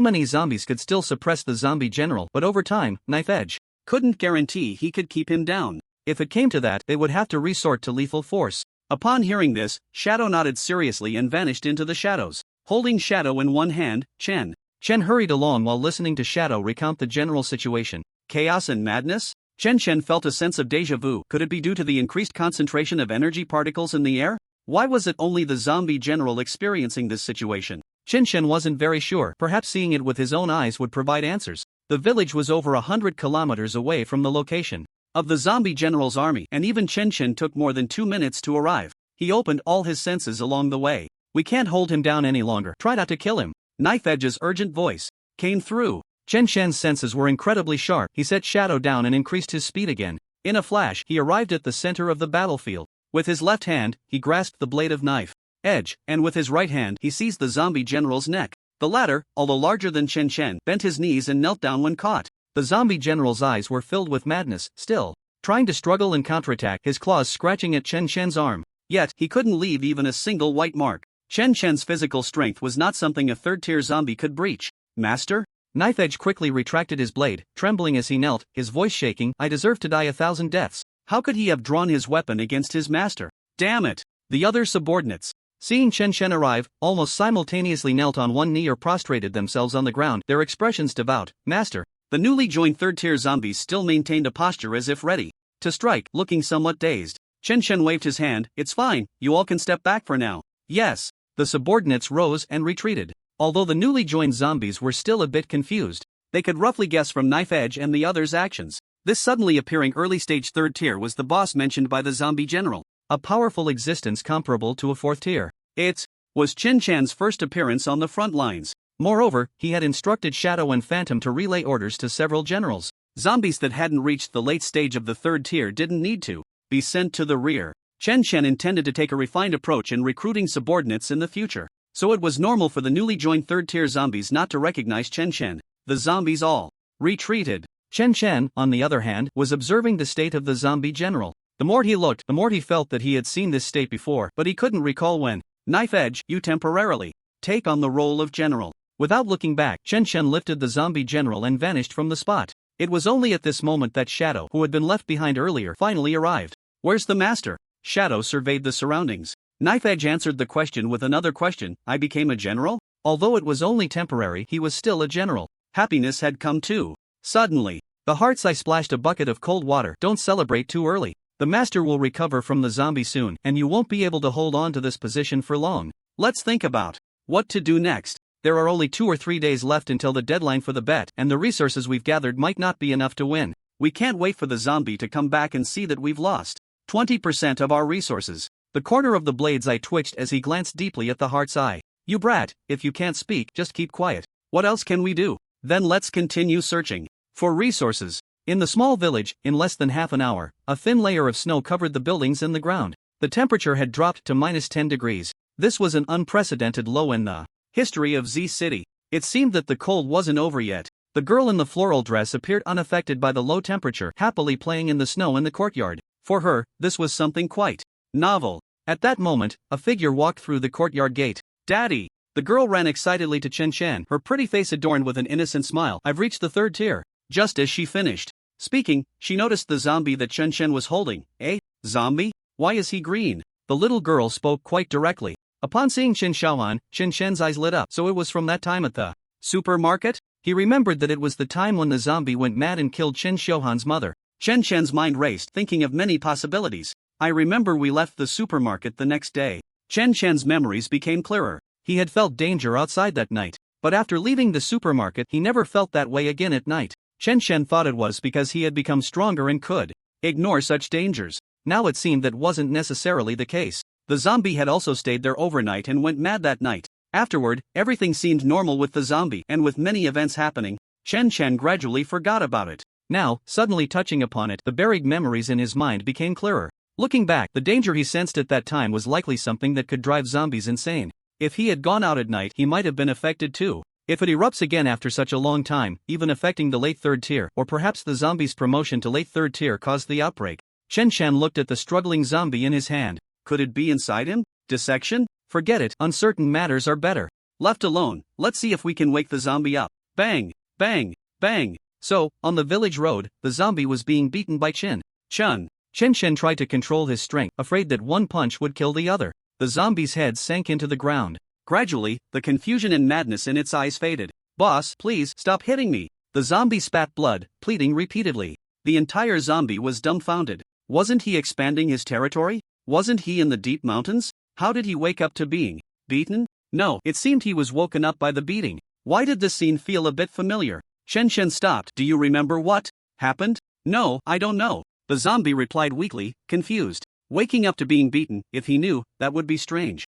many zombies could still suppress the zombie general, but over time, Knife Edge couldn't guarantee he could keep him down. If it came to that, they would have to resort to lethal force. Upon hearing this, Shadow nodded seriously and vanished into the shadows. Holding Shadow in one hand, Chen hurried along while listening to Shadow recount the general situation. Chaos and madness? Chen felt a sense of déjà vu. Could it be due to the increased concentration of energy particles in the air? Why was it only the zombie general experiencing this situation? Chen wasn't very sure. Perhaps seeing it with his own eyes would provide answers. The village was over 100 kilometers away from the location of the zombie general's army, and even Chen took more than 2 minutes to arrive. He opened all his senses along the way. We can't hold him down any longer. Try not to kill him. Knife Edge's urgent voice came through. Chen senses were incredibly sharp. He set Shadow down and increased his speed again. In a flash, he arrived at the center of the battlefield. With his left hand, he grasped the blade of Knife Edge, and with his right hand, he seized the zombie general's neck. The latter, although larger than Chen, bent his knees and knelt down when caught. The zombie general's eyes were filled with madness, still trying to struggle and counterattack, his claws scratching at Chen's arm. Yet, he couldn't leave even a single white mark. Chen's physical strength was not something a third-tier zombie could breach. Master? Knife Edge quickly retracted his blade, trembling as he knelt, his voice shaking. I deserve to die 1,000 deaths. How could he have drawn his weapon against his master? Damn it! The other subordinates, seeing Chen arrive, almost simultaneously knelt on one knee or prostrated themselves on the ground, their expressions devout. Master. The newly joined third-tier zombies still maintained a posture as if ready to strike, looking somewhat dazed. Chen waved his hand. It's fine, you all can step back for now. Yes. The subordinates rose and retreated. Although the newly joined zombies were still a bit confused, they could roughly guess from Knife Edge and the others' actions. This suddenly appearing early-stage third tier was the boss mentioned by the zombie general, a powerful existence comparable to a fourth tier. It was Chen's first appearance on the front lines. Moreover, he had instructed Shadow and Phantom to relay orders to several generals. Zombies that hadn't reached the late stage of the third tier didn't need to be sent to the rear. Chen intended to take a refined approach in recruiting subordinates in the future, so it was normal for the newly joined third-tier zombies not to recognize Chen. The zombies all retreated. Chen, on the other hand, was observing the state of the zombie general. The more he looked, the more he felt that he had seen this state before, but he couldn't recall when. Knife Edge, you temporarily take on the role of general. Without looking back, Chen lifted the zombie general and vanished from the spot. It was only at this moment that Shadow, who had been left behind earlier, finally arrived. Where's the master? Shadow surveyed the surroundings. Knife Edge answered the question with another question. I became a general? Although it was only temporary, he was still a general. Happiness had come too. Suddenly, the Heart's Eye splashed a bucket of cold water. Don't celebrate too early. The master will recover from the zombie soon, and you won't be able to hold on to this position for long. Let's think about what to do next. There are only 2 or 3 days left until the deadline for the bet, and the resources we've gathered might not be enough to win. We can't wait for the zombie to come back and see that we've lost 20% of our resources. The corner of the blade's eye twitched as he glanced deeply at the Heart's Eye. You brat, if you can't speak, just keep quiet. What else can we do? Then let's continue searching for resources. In the small village, in less than half an hour, a thin layer of snow covered the buildings and the ground. The temperature had dropped to -10 degrees. This was an unprecedented low in the history of Z City. It seemed that the cold wasn't over yet. The girl in the floral dress appeared unaffected by the low temperature, happily playing in the snow in the courtyard. For her, this was something quite novel. At that moment, a figure walked through the courtyard gate. "Daddy!" The girl ran excitedly to Chen Chen, her pretty face adorned with an innocent smile. "I've reached the 3rd tier." Just as she finished speaking, she noticed the zombie that Chen Chen was holding. "Eh? Zombie? Why is he green?" The little girl spoke quite directly. Upon seeing Chen Xiaohan, Chen Chen's eyes lit up. So it was from that time at the supermarket? He remembered that it was the time when the zombie went mad and killed Chen Xiaohan's mother. Chen Chen's mind raced, thinking of many possibilities. "I remember we left the supermarket the next day." Chen Chen's memories became clearer. He had felt danger outside that night. But after leaving the supermarket, he never felt that way again at night. Chen Chen thought it was because he had become stronger and could ignore such dangers. Now it seemed that wasn't necessarily the case. The zombie had also stayed there overnight and went mad that night. Afterward, everything seemed normal with the zombie, and with many events happening, Chen Chen gradually forgot about it. Now, suddenly touching upon it, the buried memories in his mind became clearer. Looking back, the danger he sensed at that time was likely something that could drive zombies insane. If he had gone out at night, he might have been affected too. If it erupts again after such a long time, even affecting the late 3rd tier, or perhaps the zombie's promotion to late 3rd tier caused the outbreak. Chen Chen looked at the struggling zombie in his hand. Could it be inside him? Dissection? Forget it, uncertain matters are better. Left alone, let's see if we can wake the zombie up. Bang, bang, bang. So, on the village road, the zombie was being beaten by Chen Chen. Chen Chen tried to control his strength, afraid that one punch would kill the other. The zombie's head sank into the ground. Gradually, the confusion and madness in its eyes faded. "Boss, please stop hitting me." The zombie spat blood, pleading repeatedly. The entire zombie was dumbfounded. Wasn't he expanding his territory? Wasn't he in the deep mountains? How did he wake up to being beaten? No, it seemed he was woken up by the beating. Why did this scene feel a bit familiar? Chen Chen stopped. "Do you remember what happened?" "No, I don't know." The zombie replied weakly, confused. Waking up to being beaten, if he knew, that would be strange.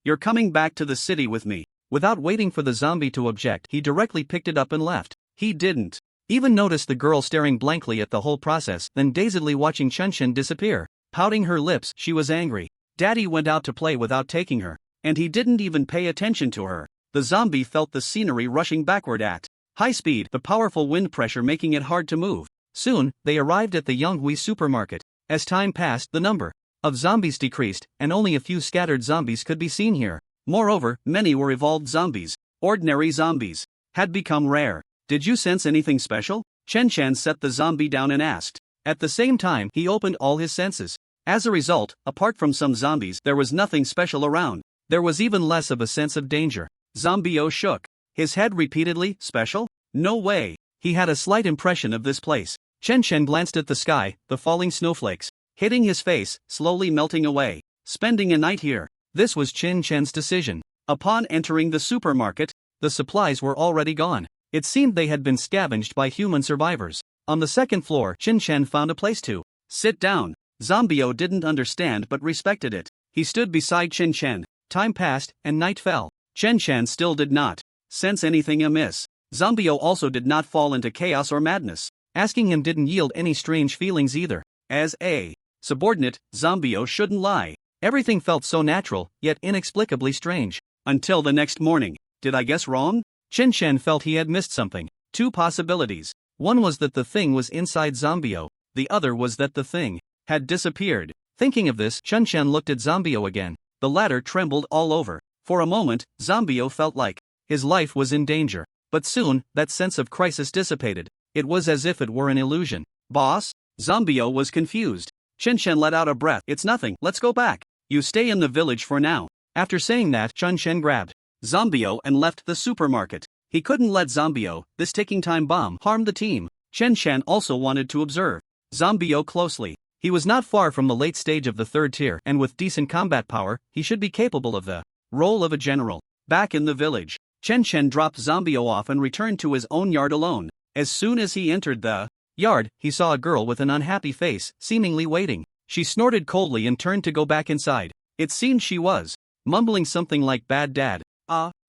You're coming back to the city with me." Without waiting for the zombie to object, he directly picked it up and left. He didn't even notice the girl staring blankly at the whole process, then dazedly watching Chen Chen disappear. Pouting her lips, she was angry. Daddy went out to play without taking her, and he didn't even pay attention to her. The zombie felt the scenery rushing backward at high speed, the powerful wind pressure making it hard to move. Soon, they arrived at the Yonghui supermarket. As time passed, the number of zombies decreased, and only a few scattered zombies could be seen here. Moreover, many were evolved zombies. Ordinary zombies had become rare. "Did you sense anything special?" Chen Chen set the zombie down and asked. At the same time, he opened all his senses. As a result, apart from some zombies, there was nothing special around. There was even less of a sense of danger. Zombie-O shook his head repeatedly. "Special? No way." He had a slight impression of this place. Chen Chen glanced at the sky, the falling snowflakes hitting his face, slowly melting away. Spending a night here. This was Chen Chen's decision. Upon entering the supermarket, the supplies were already gone. It seemed they had been scavenged by human survivors. On the 2nd floor, Chen Chen found a place to sit down. Zombie-O didn't understand but respected it. He stood beside Chen Chen. Time passed, and night fell. Chen Chen still did not sense anything amiss. Zombie-O also did not fall into chaos or madness. Asking him didn't yield any strange feelings either. As a subordinate, Zombie-O shouldn't lie. Everything felt so natural, yet inexplicably strange. Until the next morning. Did I guess wrong? Chen Chen felt he had missed something. 2 possibilities. One was that the thing was inside Zombie-O. The other was that the thing had disappeared. Thinking of this, Chen Chen looked at Zombie-O again. The latter trembled all over. For a moment, Zombie-O felt like his life was in danger. But soon, that sense of crisis dissipated. It was as if it were an illusion. "Boss?" Zombie-O was confused. Chen Chen let out a breath. "It's nothing, let's go back. You stay in the village for now." After saying that, Chen Chen grabbed Zombie-O and left the supermarket. He couldn't let Zombie-O, this ticking time bomb, harm the team. Chen Chen also wanted to observe Zombie-O closely. He was not far from the late stage of the 3rd tier, and with decent combat power, he should be capable of the role of a general. Back in the village, Chen Chen dropped Zombie-O off and returned to his own yard alone. As soon as he entered the yard, he saw a girl with an unhappy face, seemingly waiting. She snorted coldly and turned to go back inside. It seemed she was mumbling something like "bad dad."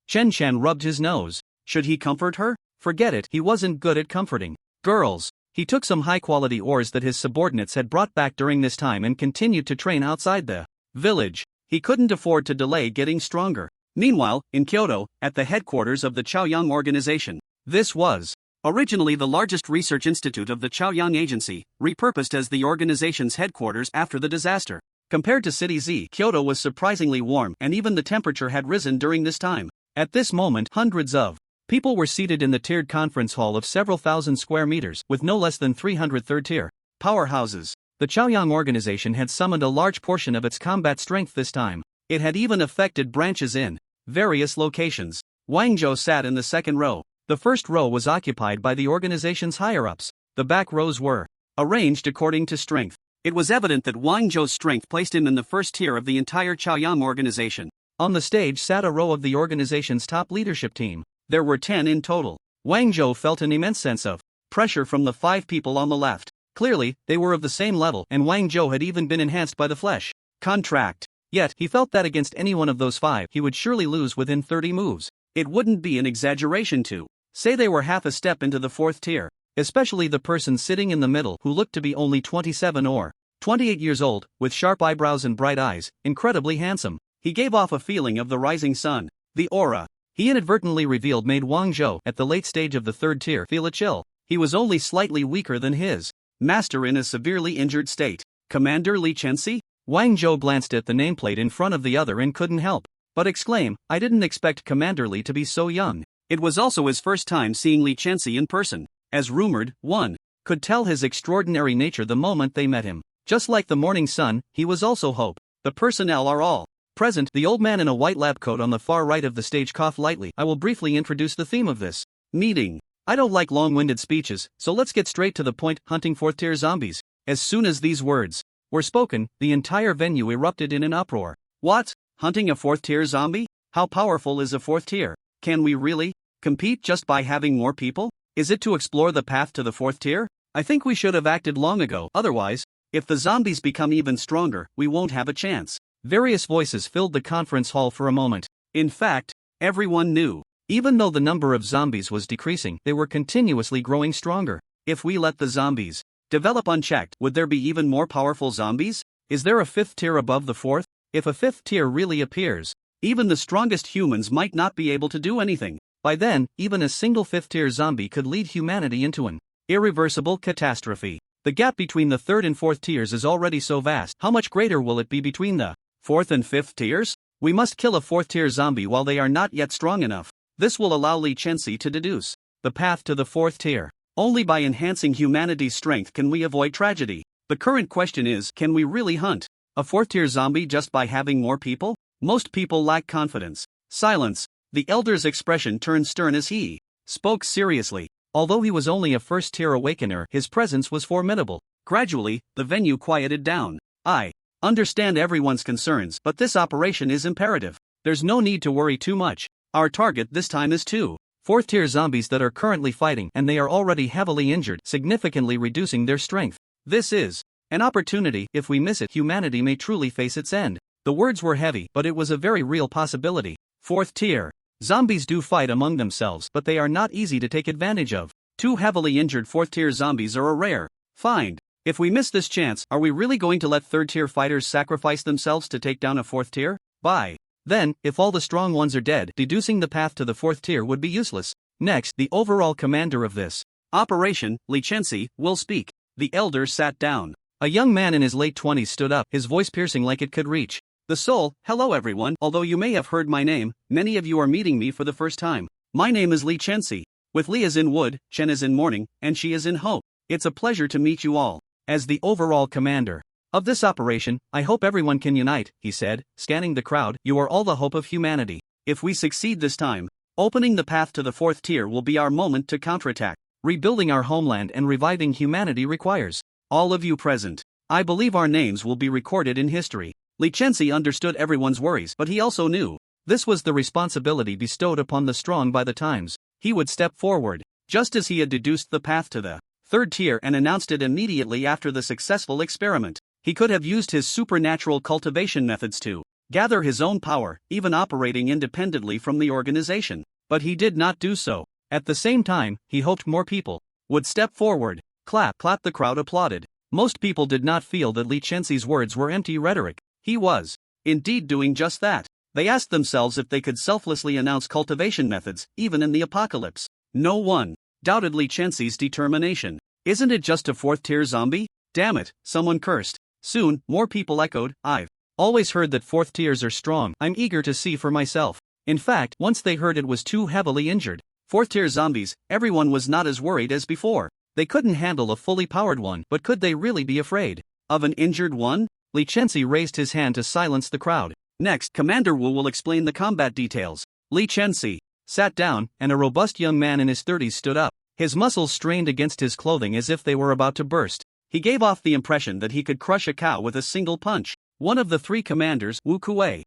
Chen Chen rubbed his nose. Should he comfort her? Forget it, he wasn't good at comforting girls. He took some high-quality ores that his subordinates had brought back during this time and continued to train outside the village. He couldn't afford to delay getting stronger. Meanwhile, in Kyoto, at the headquarters of the Chaoyang organization, this was originally the largest research institute of the Chaoyang Agency, repurposed as the organization's headquarters after the disaster. Compared to City Z, Kyoto was surprisingly warm, and even the temperature had risen during this time. At this moment, hundreds of people were seated in the tiered conference hall of several thousand square meters, with no less than 300 third-tier powerhouses. The Chaoyang organization had summoned a large portion of its combat strength this time. It had even affected branches in various locations. Wang Zhou sat in the second row. The first row was occupied by the organization's higher-ups. The back rows were arranged according to strength. It was evident that Wang Zhou's strength placed him in the first tier of the entire Chaoyang organization. On the stage sat a row of the organization's top leadership team. There were 10 in total. Wang Zhou felt an immense sense of pressure from the 5 people on the left. Clearly, they were of the same level, and Wang Zhou had even been enhanced by the flesh contract. Yet, he felt that against any one of those 5, he would surely lose within 30 moves. It wouldn't be an exaggeration to say they were half a step into the 4th tier, especially the person sitting in the middle who looked to be only 27 or 28 years old, with sharp eyebrows and bright eyes, incredibly handsome. He gave off a feeling of the rising sun. The aura he inadvertently revealed made Wang Zhou, at the late stage of the 3rd tier, feel a chill. He was only slightly weaker than his master in a severely injured state. Commander Li Chenxi? Wang Zhou glanced at the nameplate in front of the other and couldn't help but exclaim, I didn't expect Commander Li to be so young. It was also his first time seeing Li Chenxi in person. As rumored, one could tell his extraordinary nature the moment they met him. Just like the morning sun, he was also hope. The personnel are all present. The old man in a white lab coat on the far right of the stage coughed lightly. I will briefly introduce the theme of this meeting. I don't like long-winded speeches, so let's get straight to the point, hunting 4th-tier zombies. As soon as these words were spoken, the entire venue erupted in an uproar. What? Hunting a 4th-tier zombie? How powerful is a 4th tier? Can we really compete just by having more people? Is it to explore the path to the 4th tier? I think we should have acted long ago. Otherwise, if the zombies become even stronger, we won't have a chance. Various voices filled the conference hall for a moment. In fact, everyone knew. Even though the number of zombies was decreasing, they were continuously growing stronger. If we let the zombies develop unchecked, would there be even more powerful zombies? Is there a 5th tier above the 4th? If a 5th tier really appears, even the strongest humans might not be able to do anything. By then, even a single 5th tier zombie could lead humanity into an irreversible catastrophe. The gap between the 3rd and 4th tiers is already so vast. How much greater will it be between the 4th and 5th tiers? We must kill a 4th tier zombie while they are not yet strong enough. This will allow Li Chenxi to deduce the path to the 4th tier. Only by enhancing humanity's strength can we avoid tragedy. The current question is, can we really hunt a 4th tier zombie just by having more people? Most people lack confidence. Silence. The elder's expression turned stern as he spoke seriously. Although he was only a 1st tier awakener, his presence was formidable. Gradually, the venue quieted down. I understand everyone's concerns, but this operation is imperative. There's no need to worry too much. Our target this time is 2 4th tier zombies that are currently fighting, and they are already heavily injured, significantly reducing their strength. This is an opportunity. If we miss it, humanity may truly face its end. The words were heavy, but it was a very real possibility. 4th tier zombies do fight among themselves, but they are not easy to take advantage of. 2 heavily injured 4th tier zombies are a rare find. If we miss this chance, are we really going to let 3rd tier fighters sacrifice themselves to take down a 4th tier? Bye. Then, if all the strong ones are dead, deducing the path to the 4th tier would be useless. Next, the overall commander of this operation, Li Chenxi, will speak. The elder sat down. A young man in his late 20s stood up, his voice piercing like it could reach the soul. Hello everyone. Although you may have heard my name, many of you are meeting me for the first time. My name is Li Chenxi. With Li as in wood, Chen as in morning, and Xi as in hope. It's a pleasure to meet you all. As the overall commander of this operation, I hope everyone can unite, he said, scanning the crowd. You are all the hope of humanity. If we succeed this time, opening the path to the 4th tier will be our moment to counterattack. Rebuilding our homeland and reviving humanity requires all of you present. I believe our names will be recorded in history. Li Chenxi understood everyone's worries, but he also knew this was the responsibility bestowed upon the strong by the times. He would step forward, just as he had deduced the path to the 3rd tier and announced it immediately after the successful experiment. He could have used his supernatural cultivation methods to gather his own power, even operating independently from the organization. But he did not do so. At the same time, he hoped more people would step forward. Clap, clap, the crowd applauded. Most people did not feel that Li Chenxi's words were empty rhetoric. He was, indeed, doing just that. They asked themselves if they could selflessly announce cultivation methods, even in the apocalypse. No one doubted Li Chenxi's determination. Isn't it just a fourth-tier zombie? Damn it, someone cursed. Soon, more people echoed, I've always heard that fourth tiers are strong. I'm eager to see for myself. In fact, once they heard it was too heavily injured. Fourth-tier zombies, everyone was not as worried as before. They couldn't handle a fully powered one, but could they really be afraid of an injured one? Li Chenxi raised his hand to silence the crowd. Next, Commander Wu will explain the combat details. Li Chenxi sat down, and a robust young man in his 30s stood up. His muscles strained against his clothing as if they were about to burst. He gave off the impression that he could crush a cow with a single punch. One of the three commanders, Wu Kuei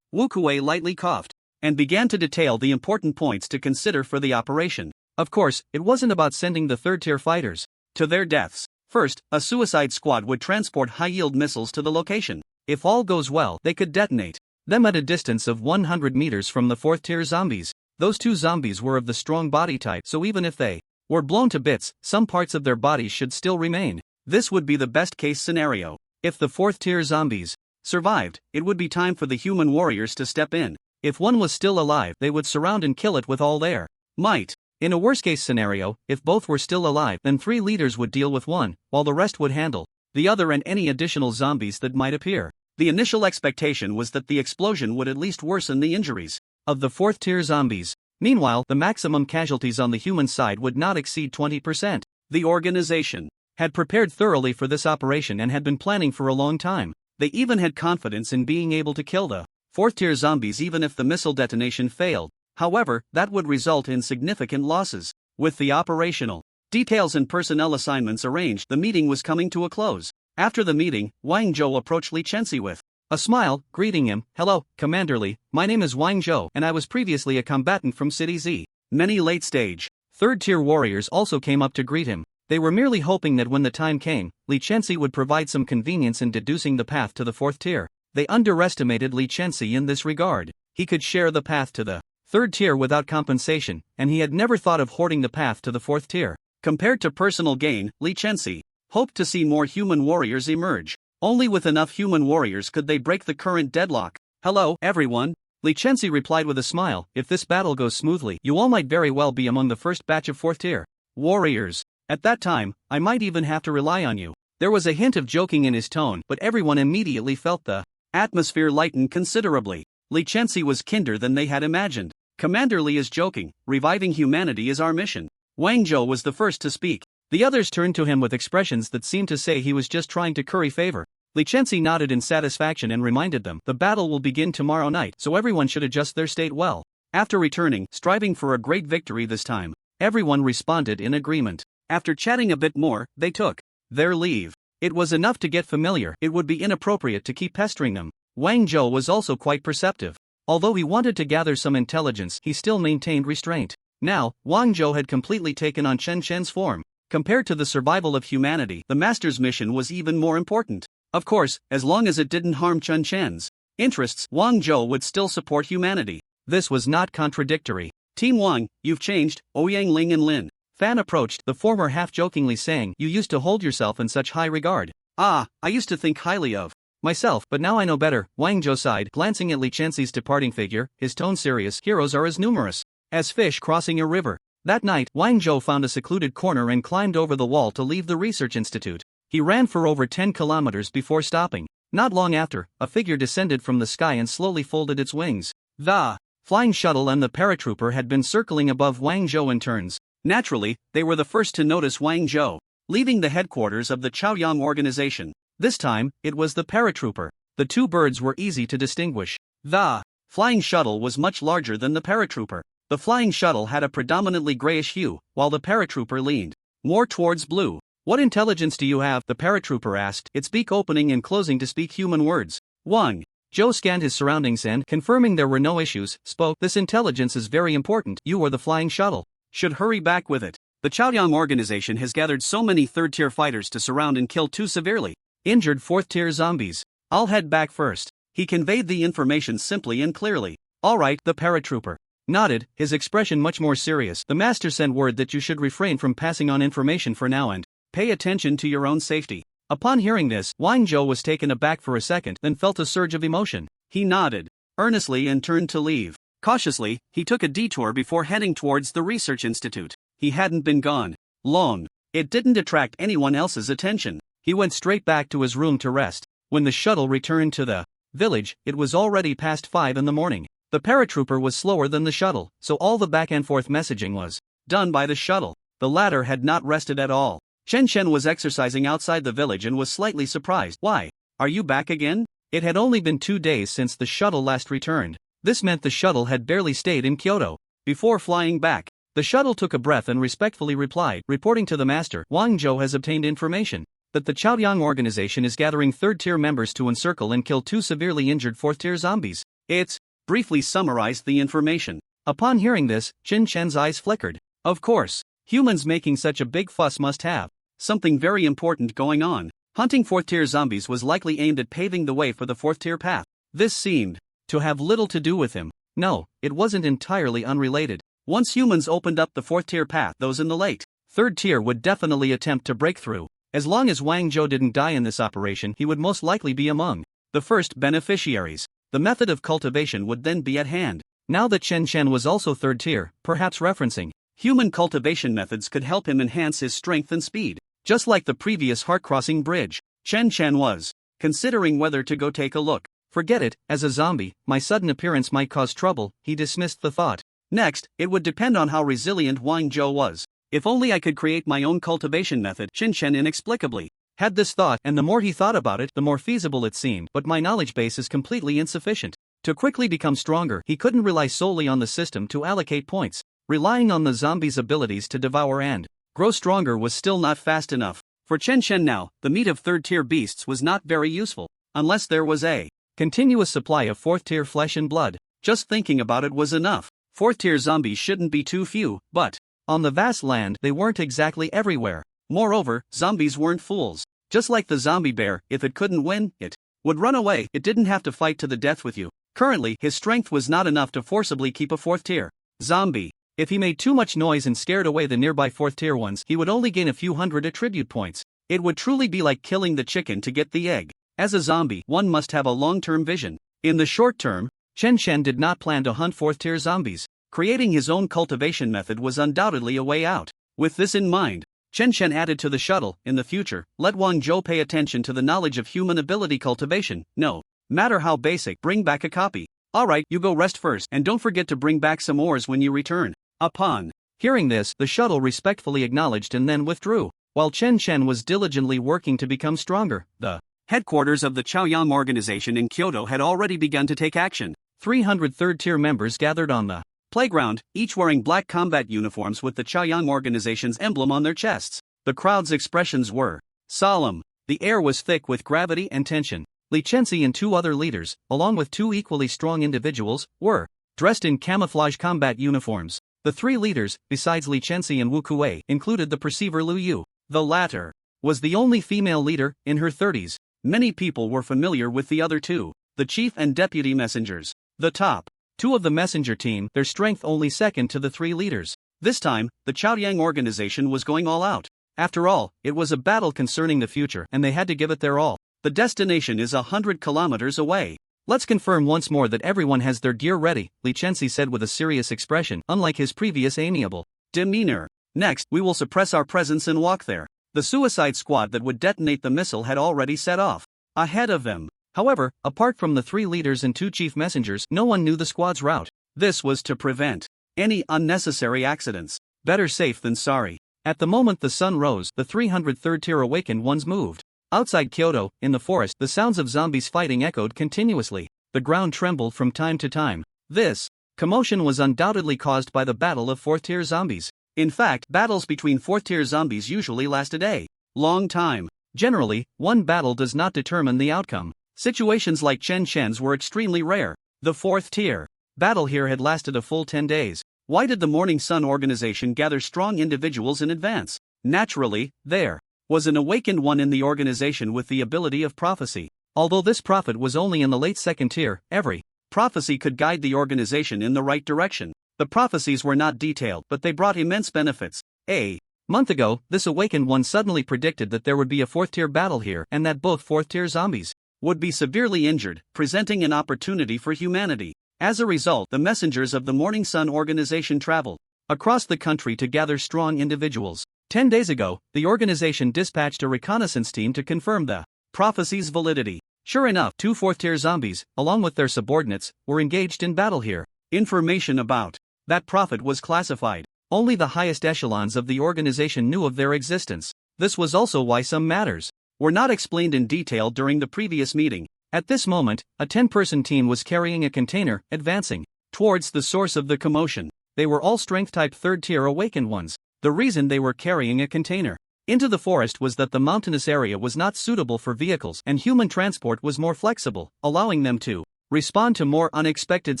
lightly coughed and began to detail the important points to consider for the operation. Of course, it wasn't about sending the third-tier fighters to their deaths. First, a suicide squad would transport high-yield missiles to the location. If all goes well, they could detonate them at a distance of 100 meters from the fourth-tier zombies. Those two zombies were of the strong body type, so even if they were blown to bits, some parts of their bodies should still remain. This would be the best-case scenario. If the fourth-tier zombies survived, it would be time for the human warriors to step in. If one was still alive, they would surround and kill it with all their might. In a worst-case scenario, if both were still alive, then 3 leaders would deal with one, while the rest would handle the other and any additional zombies that might appear. The initial expectation was that the explosion would at least worsen the injuries of the fourth-tier zombies. Meanwhile, the maximum casualties on the human side would not exceed 20%. The organization had prepared thoroughly for this operation and had been planning for a long time. They even had confidence in being able to kill the fourth-tier zombies even if the missile detonation failed. However, that would result in significant losses. With the operational details and personnel assignments arranged, the meeting was coming to a close. After the meeting, Wang Zhou approached Li Chenxi with a smile, greeting him. Hello, Commander Li, my name is Wang Zhou and I was previously a combatant from City Z. Many late-stage, third-tier warriors also came up to greet him. They were merely hoping that when the time came, Li Chenxi would provide some convenience in deducing the path to the fourth tier. They underestimated Li Chenxi in this regard. He could share the path to the third tier without compensation, and he had never thought of hoarding the path to the fourth tier. Compared to personal gain, Li Chenxi hoped to see more human warriors emerge. Only with enough human warriors could they break the current deadlock. Hello, everyone. Li Chenxi replied with a smile. If this battle goes smoothly, you all might very well be among the first batch of fourth tier warriors. At that time, I might even have to rely on you. There was a hint of joking in his tone, but everyone immediately felt the atmosphere lighten considerably. Li Chenxi was kinder than they had imagined. Commander Li is joking. Reviving humanity is our mission. Wang Zhou was the first to speak. The others turned to him with expressions that seemed to say he was just trying to curry favor. Li Chenxi nodded in satisfaction and reminded them, the battle will begin tomorrow night, so everyone should adjust their state well. After returning, striving for a great victory this time, everyone responded in agreement. After chatting a bit more, they took their leave. It was enough to get familiar. It would be inappropriate to keep pestering them. Wang Zhou was also quite perceptive. Although he wanted to gather some intelligence, he still maintained restraint. Now, Wang Zhou had completely taken on Chen Chen's form. Compared to the survival of humanity, the Master's mission was even more important. Of course, as long as it didn't harm Chen Chen's interests, Wang Zhou would still support humanity. This was not contradictory. Team Wang, you've changed. Ouyang Ling and Lin Fan approached, the former half-jokingly saying, you used to hold yourself in such high regard. Ah, I used to think highly of myself, but now I know better. Wang Zhou sighed, glancing at Li Chenxi's departing figure, his tone serious. Heroes are as numerous as fish crossing a river. That night, Wang Zhou found a secluded corner and climbed over the wall to leave the research institute. He ran for over 10 kilometers before stopping. Not long after, a figure descended from the sky and slowly folded its wings. The flying shuttle and the paratrooper had been circling above Wang Zhou in turns. Naturally, they were the first to notice Wang Zhou leaving the headquarters of the Chaoyang organization. This time, it was the paratrooper. The two birds were easy to distinguish. The flying shuttle was much larger than the paratrooper. The flying shuttle had a predominantly grayish hue, while the paratrooper leaned more towards blue. What intelligence do you have? The paratrooper asked, its beak opening and closing to speak human words. Wang Zhou scanned his surroundings and, confirming there were no issues, spoke, this intelligence is very important. You or the flying shuttle should hurry back with it. The Chaoyang organization has gathered so many third-tier fighters to surround and kill 2 severely injured fourth-tier zombies. I'll head back first. He conveyed the information simply and clearly. All right, the paratrooper nodded, his expression much more serious. The master sent word that you should refrain from passing on information for now and Pay attention to your own safety. Upon hearing this, Wang Zhou was taken aback for a second, then felt a surge of emotion. He nodded earnestly and turned to leave. Cautiously, he took a detour before heading towards the research institute. He hadn't been gone long. It didn't attract anyone else's attention. He went straight back to his room to rest. When the shuttle returned to the village, it was already past 5 in the morning. The paratrooper was slower than the shuttle, so all the back and forth messaging was done by the shuttle. The latter had not rested at all. Chen Chen was exercising outside the village and was slightly surprised. Why? Are you back again? It had only been 2 days since the shuttle last returned. This meant the shuttle had barely stayed in Kyoto. Before flying back, the shuttle took a breath and respectfully replied, reporting to the master, Wang Zhou has obtained information that the Chaoyang organization is gathering third-tier members to encircle and kill 2 severely injured fourth-tier zombies. It's briefly summarized the information. Upon hearing this, Chen Chen's eyes flickered. Of course, humans making such a big fuss must have something very important going on. Hunting fourth-tier zombies was likely aimed at paving the way for the fourth-tier path. This seemed to have little to do with him. No, it wasn't entirely unrelated. Once humans opened up the fourth-tier path, those in the late third tier would definitely attempt to break through. As long as Wang Zhou didn't die in this operation, he would most likely be among the first beneficiaries. The method of cultivation would then be at hand. Now that Chen Chen was also third tier, perhaps referencing human cultivation methods could help him enhance his strength and speed. Just like the previous heart-crossing bridge, Chen Chen was considering whether to go take a look. Forget it, as a zombie, my sudden appearance might cause trouble, he dismissed the thought. Next, it would depend on how resilient Wang Zhou was. If only I could create my own cultivation method, Chen Chen inexplicably had this thought, and the more he thought about it, the more feasible it seemed, but my knowledge base is completely insufficient. To quickly become stronger, he couldn't rely solely on the system to allocate points. Relying on the zombie's abilities to devour and grow stronger was still not fast enough. For Chen Chen now, the meat of third-tier beasts was not very useful, unless there was a continuous supply of fourth-tier flesh and blood. Just thinking about it was enough. Fourth-tier zombies shouldn't be too few, but on the vast land, they weren't exactly everywhere. Moreover, zombies weren't fools. Just like the zombie bear, if it couldn't win, it would run away. It didn't have to fight to the death with you. Currently, his strength was not enough to forcibly keep a fourth-tier zombie. If he made too much noise and scared away the nearby fourth-tier ones, he would only gain a few hundred attribute points. It would truly be like killing the chicken to get the egg. As a zombie, one must have a long-term vision. In the short term, Chen Chen did not plan to hunt fourth-tier zombies. Creating his own cultivation method was undoubtedly a way out. With this in mind, Chen Chen added to the shuttle, in the future, let Wang Zhou pay attention to the knowledge of human ability cultivation. No matter how basic, bring back a copy. Alright, you go rest first, and don't forget to bring back some ores when you return. Upon hearing this, the shuttle respectfully acknowledged and then withdrew. While Chen Chen was diligently working to become stronger, the headquarters of the Chaoyang organization in Kyoto had already begun to take action. 300 third-tier members gathered on the playground, each wearing black combat uniforms with the Chaoyang organization's emblem on their chests. The crowd's expressions were solemn. The air was thick with gravity and tension. Li Chenxi and 2 other leaders, along with 2 equally strong individuals, were dressed in camouflage combat uniforms. The 3 leaders, besides Li Chenxi and Wu Kuei, included the perceiver Lu Yu. The latter was the only female leader, in her 30s. Many people were familiar with the other 2, the chief and deputy messengers. The top 2 of the messenger team, their strength only second to the 3 leaders. This time, the Chaoyang organization was going all out. After all, it was a battle concerning the future, and they had to give it their all. The destination is 100 kilometers away. Let's confirm once more that everyone has their gear ready, Li Chenxi said with a serious expression, unlike his previous amiable demeanor. Next, we will suppress our presence and walk there. The suicide squad that would detonate the missile had already set off ahead of them. However, apart from the 3 leaders and 2 chief messengers, no one knew the squad's route. This was to prevent any unnecessary accidents. Better safe than sorry. At the moment the sun rose, the 300 third-tier awakened ones moved. Outside Kyoto, in the forest, the sounds of zombies fighting echoed continuously. The ground trembled from time to time. This commotion was undoubtedly caused by the battle of fourth-tier zombies. In fact, battles between fourth-tier zombies usually last a day long time. Generally, one battle does not determine the outcome. Situations like Chen Chen's were extremely rare. The fourth-tier battle here had lasted a full 10 days. Why did the Morning Sun organization gather strong individuals in advance? Naturally, there was an awakened one in the organization with the ability of prophecy. Although this prophet was only in the late 2nd tier, every prophecy could guide the organization in the right direction. The prophecies were not detailed, but they brought immense benefits. A Month ago, this awakened one suddenly predicted that there would be a 4th-tier battle here and that both 4th-tier zombies would be severely injured, presenting an opportunity for humanity. As a result, the messengers of the Morning Sun organization traveled across the country to gather strong individuals. 10 days ago, the organization dispatched a reconnaissance team to confirm the prophecy's validity. Sure enough, 2 4th-tier zombies, along with their subordinates, were engaged in battle here. Information about that prophet was classified. Only the highest echelons of the organization knew of their existence. This was also why some matters were not explained in detail during the previous meeting. At this moment, a 10-person team was carrying a container, advancing towards the source of the commotion. They were all strength-type 3rd-tier awakened ones. The reason they were carrying a container into the forest was that the mountainous area was not suitable for vehicles and human transport was more flexible, allowing them to respond to more unexpected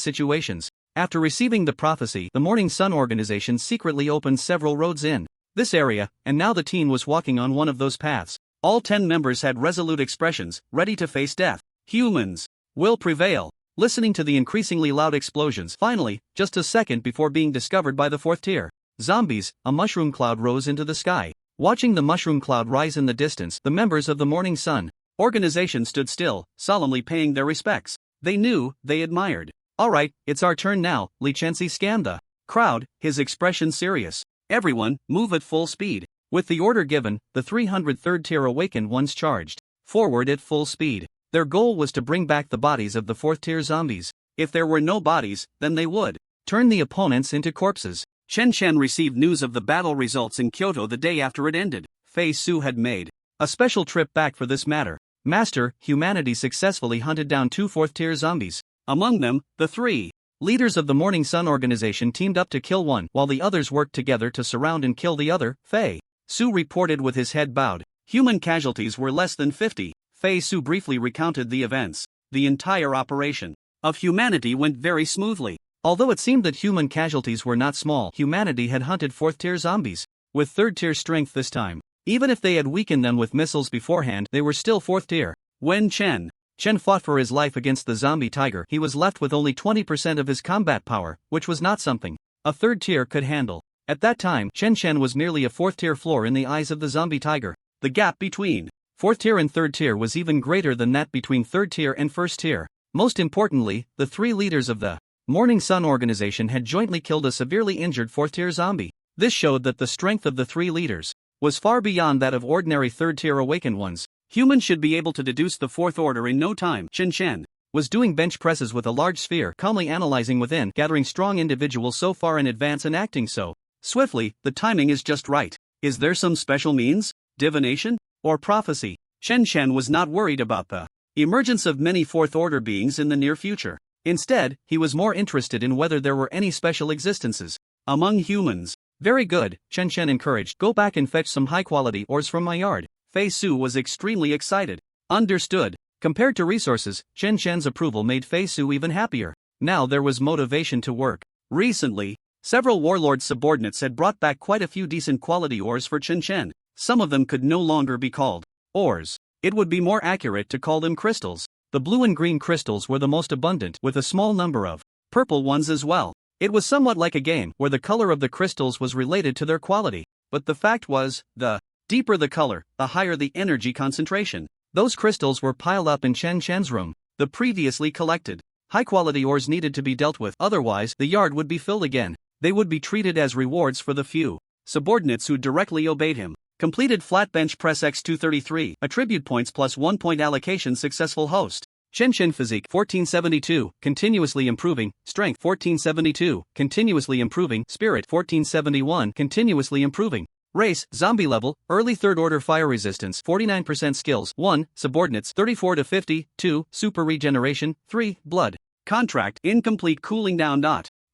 situations. After receiving the prophecy, the Morning Sun organization secretly opened several roads in this area, and now the team was walking on one of those paths. All 10 members had resolute expressions, ready to face death. Humans will prevail. Listening to the increasingly loud explosions, finally, just a second before being discovered by the 4th-tier zombies, a mushroom cloud rose into the sky. Watching the mushroom cloud rise in the distance, the members of the Morning Sun organization stood still, solemnly paying their respects. They knew, they admired. Alright, it's our turn now, Li Chenxi scanned the crowd, his expression serious. Everyone, move at full speed. With the order given, the 303rd-tier awakened ones charged forward at full speed. Their goal was to bring back the bodies of the 4th-tier zombies. If there were no bodies, then they would turn the opponents into corpses. Chen Chen received news of the battle results in Kyoto the day after it ended. Fei Su had made a special trip back for this matter. Master, humanity successfully hunted down 2 4th-tier zombies. Among them, the 3 leaders of the Morning Sun organization teamed up to kill one, while the others worked together to surround and kill the other. Fei Su reported with his head bowed. Human casualties were less than 50. Fei Su briefly recounted the events. The entire operation of humanity went very smoothly. Although it seemed that human casualties were not small, humanity had hunted 4th-tier zombies with 3rd-tier strength this time. Even if they had weakened them with missiles beforehand, they were still 4th-tier. When Chen fought for his life against the zombie tiger, he was left with only 20% of his combat power, which was not something a 3rd-tier could handle. At that time, Chen was merely a 4th-tier floor in the eyes of the zombie tiger. The gap between 4th-tier and 3rd-tier was even greater than that between 3rd-tier and 1st-tier. Most importantly, the 3 leaders of the Morning Sun organization had jointly killed a severely injured 4th-tier zombie. This showed that the strength of the 3 leaders was far beyond that of ordinary 3rd-tier awakened ones. Humans should be able to deduce the 4th order in no time. Chen was doing bench presses with a large sphere, calmly analyzing within, gathering strong individuals so far in advance and acting so swiftly. The timing is just right. Is there some special means, divination, or prophecy? Chen was not worried about the emergence of many 4th-order beings in the near future. Instead, he was more interested in whether there were any special existences among humans. Very good, Chen encouraged. Go back and fetch some high-quality ores from my yard. Fei Su was extremely excited. Understood. Compared to resources, Chen approval made Fei Su even happier. Now there was motivation to work. Recently, several warlord subordinates had brought back quite a few decent quality ores for Chen. Some of them could no longer be called ores. It would be more accurate to call them crystals. The blue and green crystals were the most abundant, with a small number of purple ones as well. It was somewhat like a game, where the color of the crystals was related to their quality. But the fact was, the deeper the color, the higher the energy concentration. Those crystals were piled up in Chen room. The previously collected high-quality ores needed to be dealt with, otherwise the yard would be filled again. They would be treated as rewards for the few subordinates who directly obeyed him. Completed flat bench press x233, attribute points plus 1 point allocation successful host. Chen physique 1472, continuously improving, strength 1472, continuously improving, spirit 1471, continuously improving. Race, zombie level, early 3rd order fire resistance 49% skills 1, subordinates 34 to 50, 2, super regeneration, 3, blood. Contract, incomplete cooling down.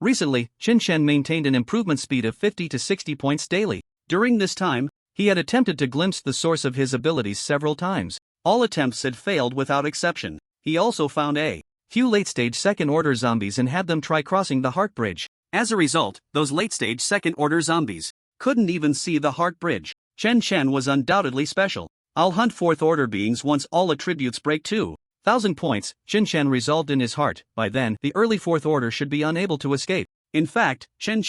Recently, Chen maintained an improvement speed of 50 to 60 points daily. During this time, he had attempted to glimpse the source of his abilities several times. All attempts had failed without exception. He also found a few late-stage 2nd order zombies and had them try crossing the heart bridge. As a result, those late-stage 2nd order zombies couldn't even see the heart bridge. Chen was undoubtedly special. I'll hunt 4th order beings once all attributes break 2,000 points, Chen resolved in his heart. By then, the early 4th order should be unable to escape. In fact, Chen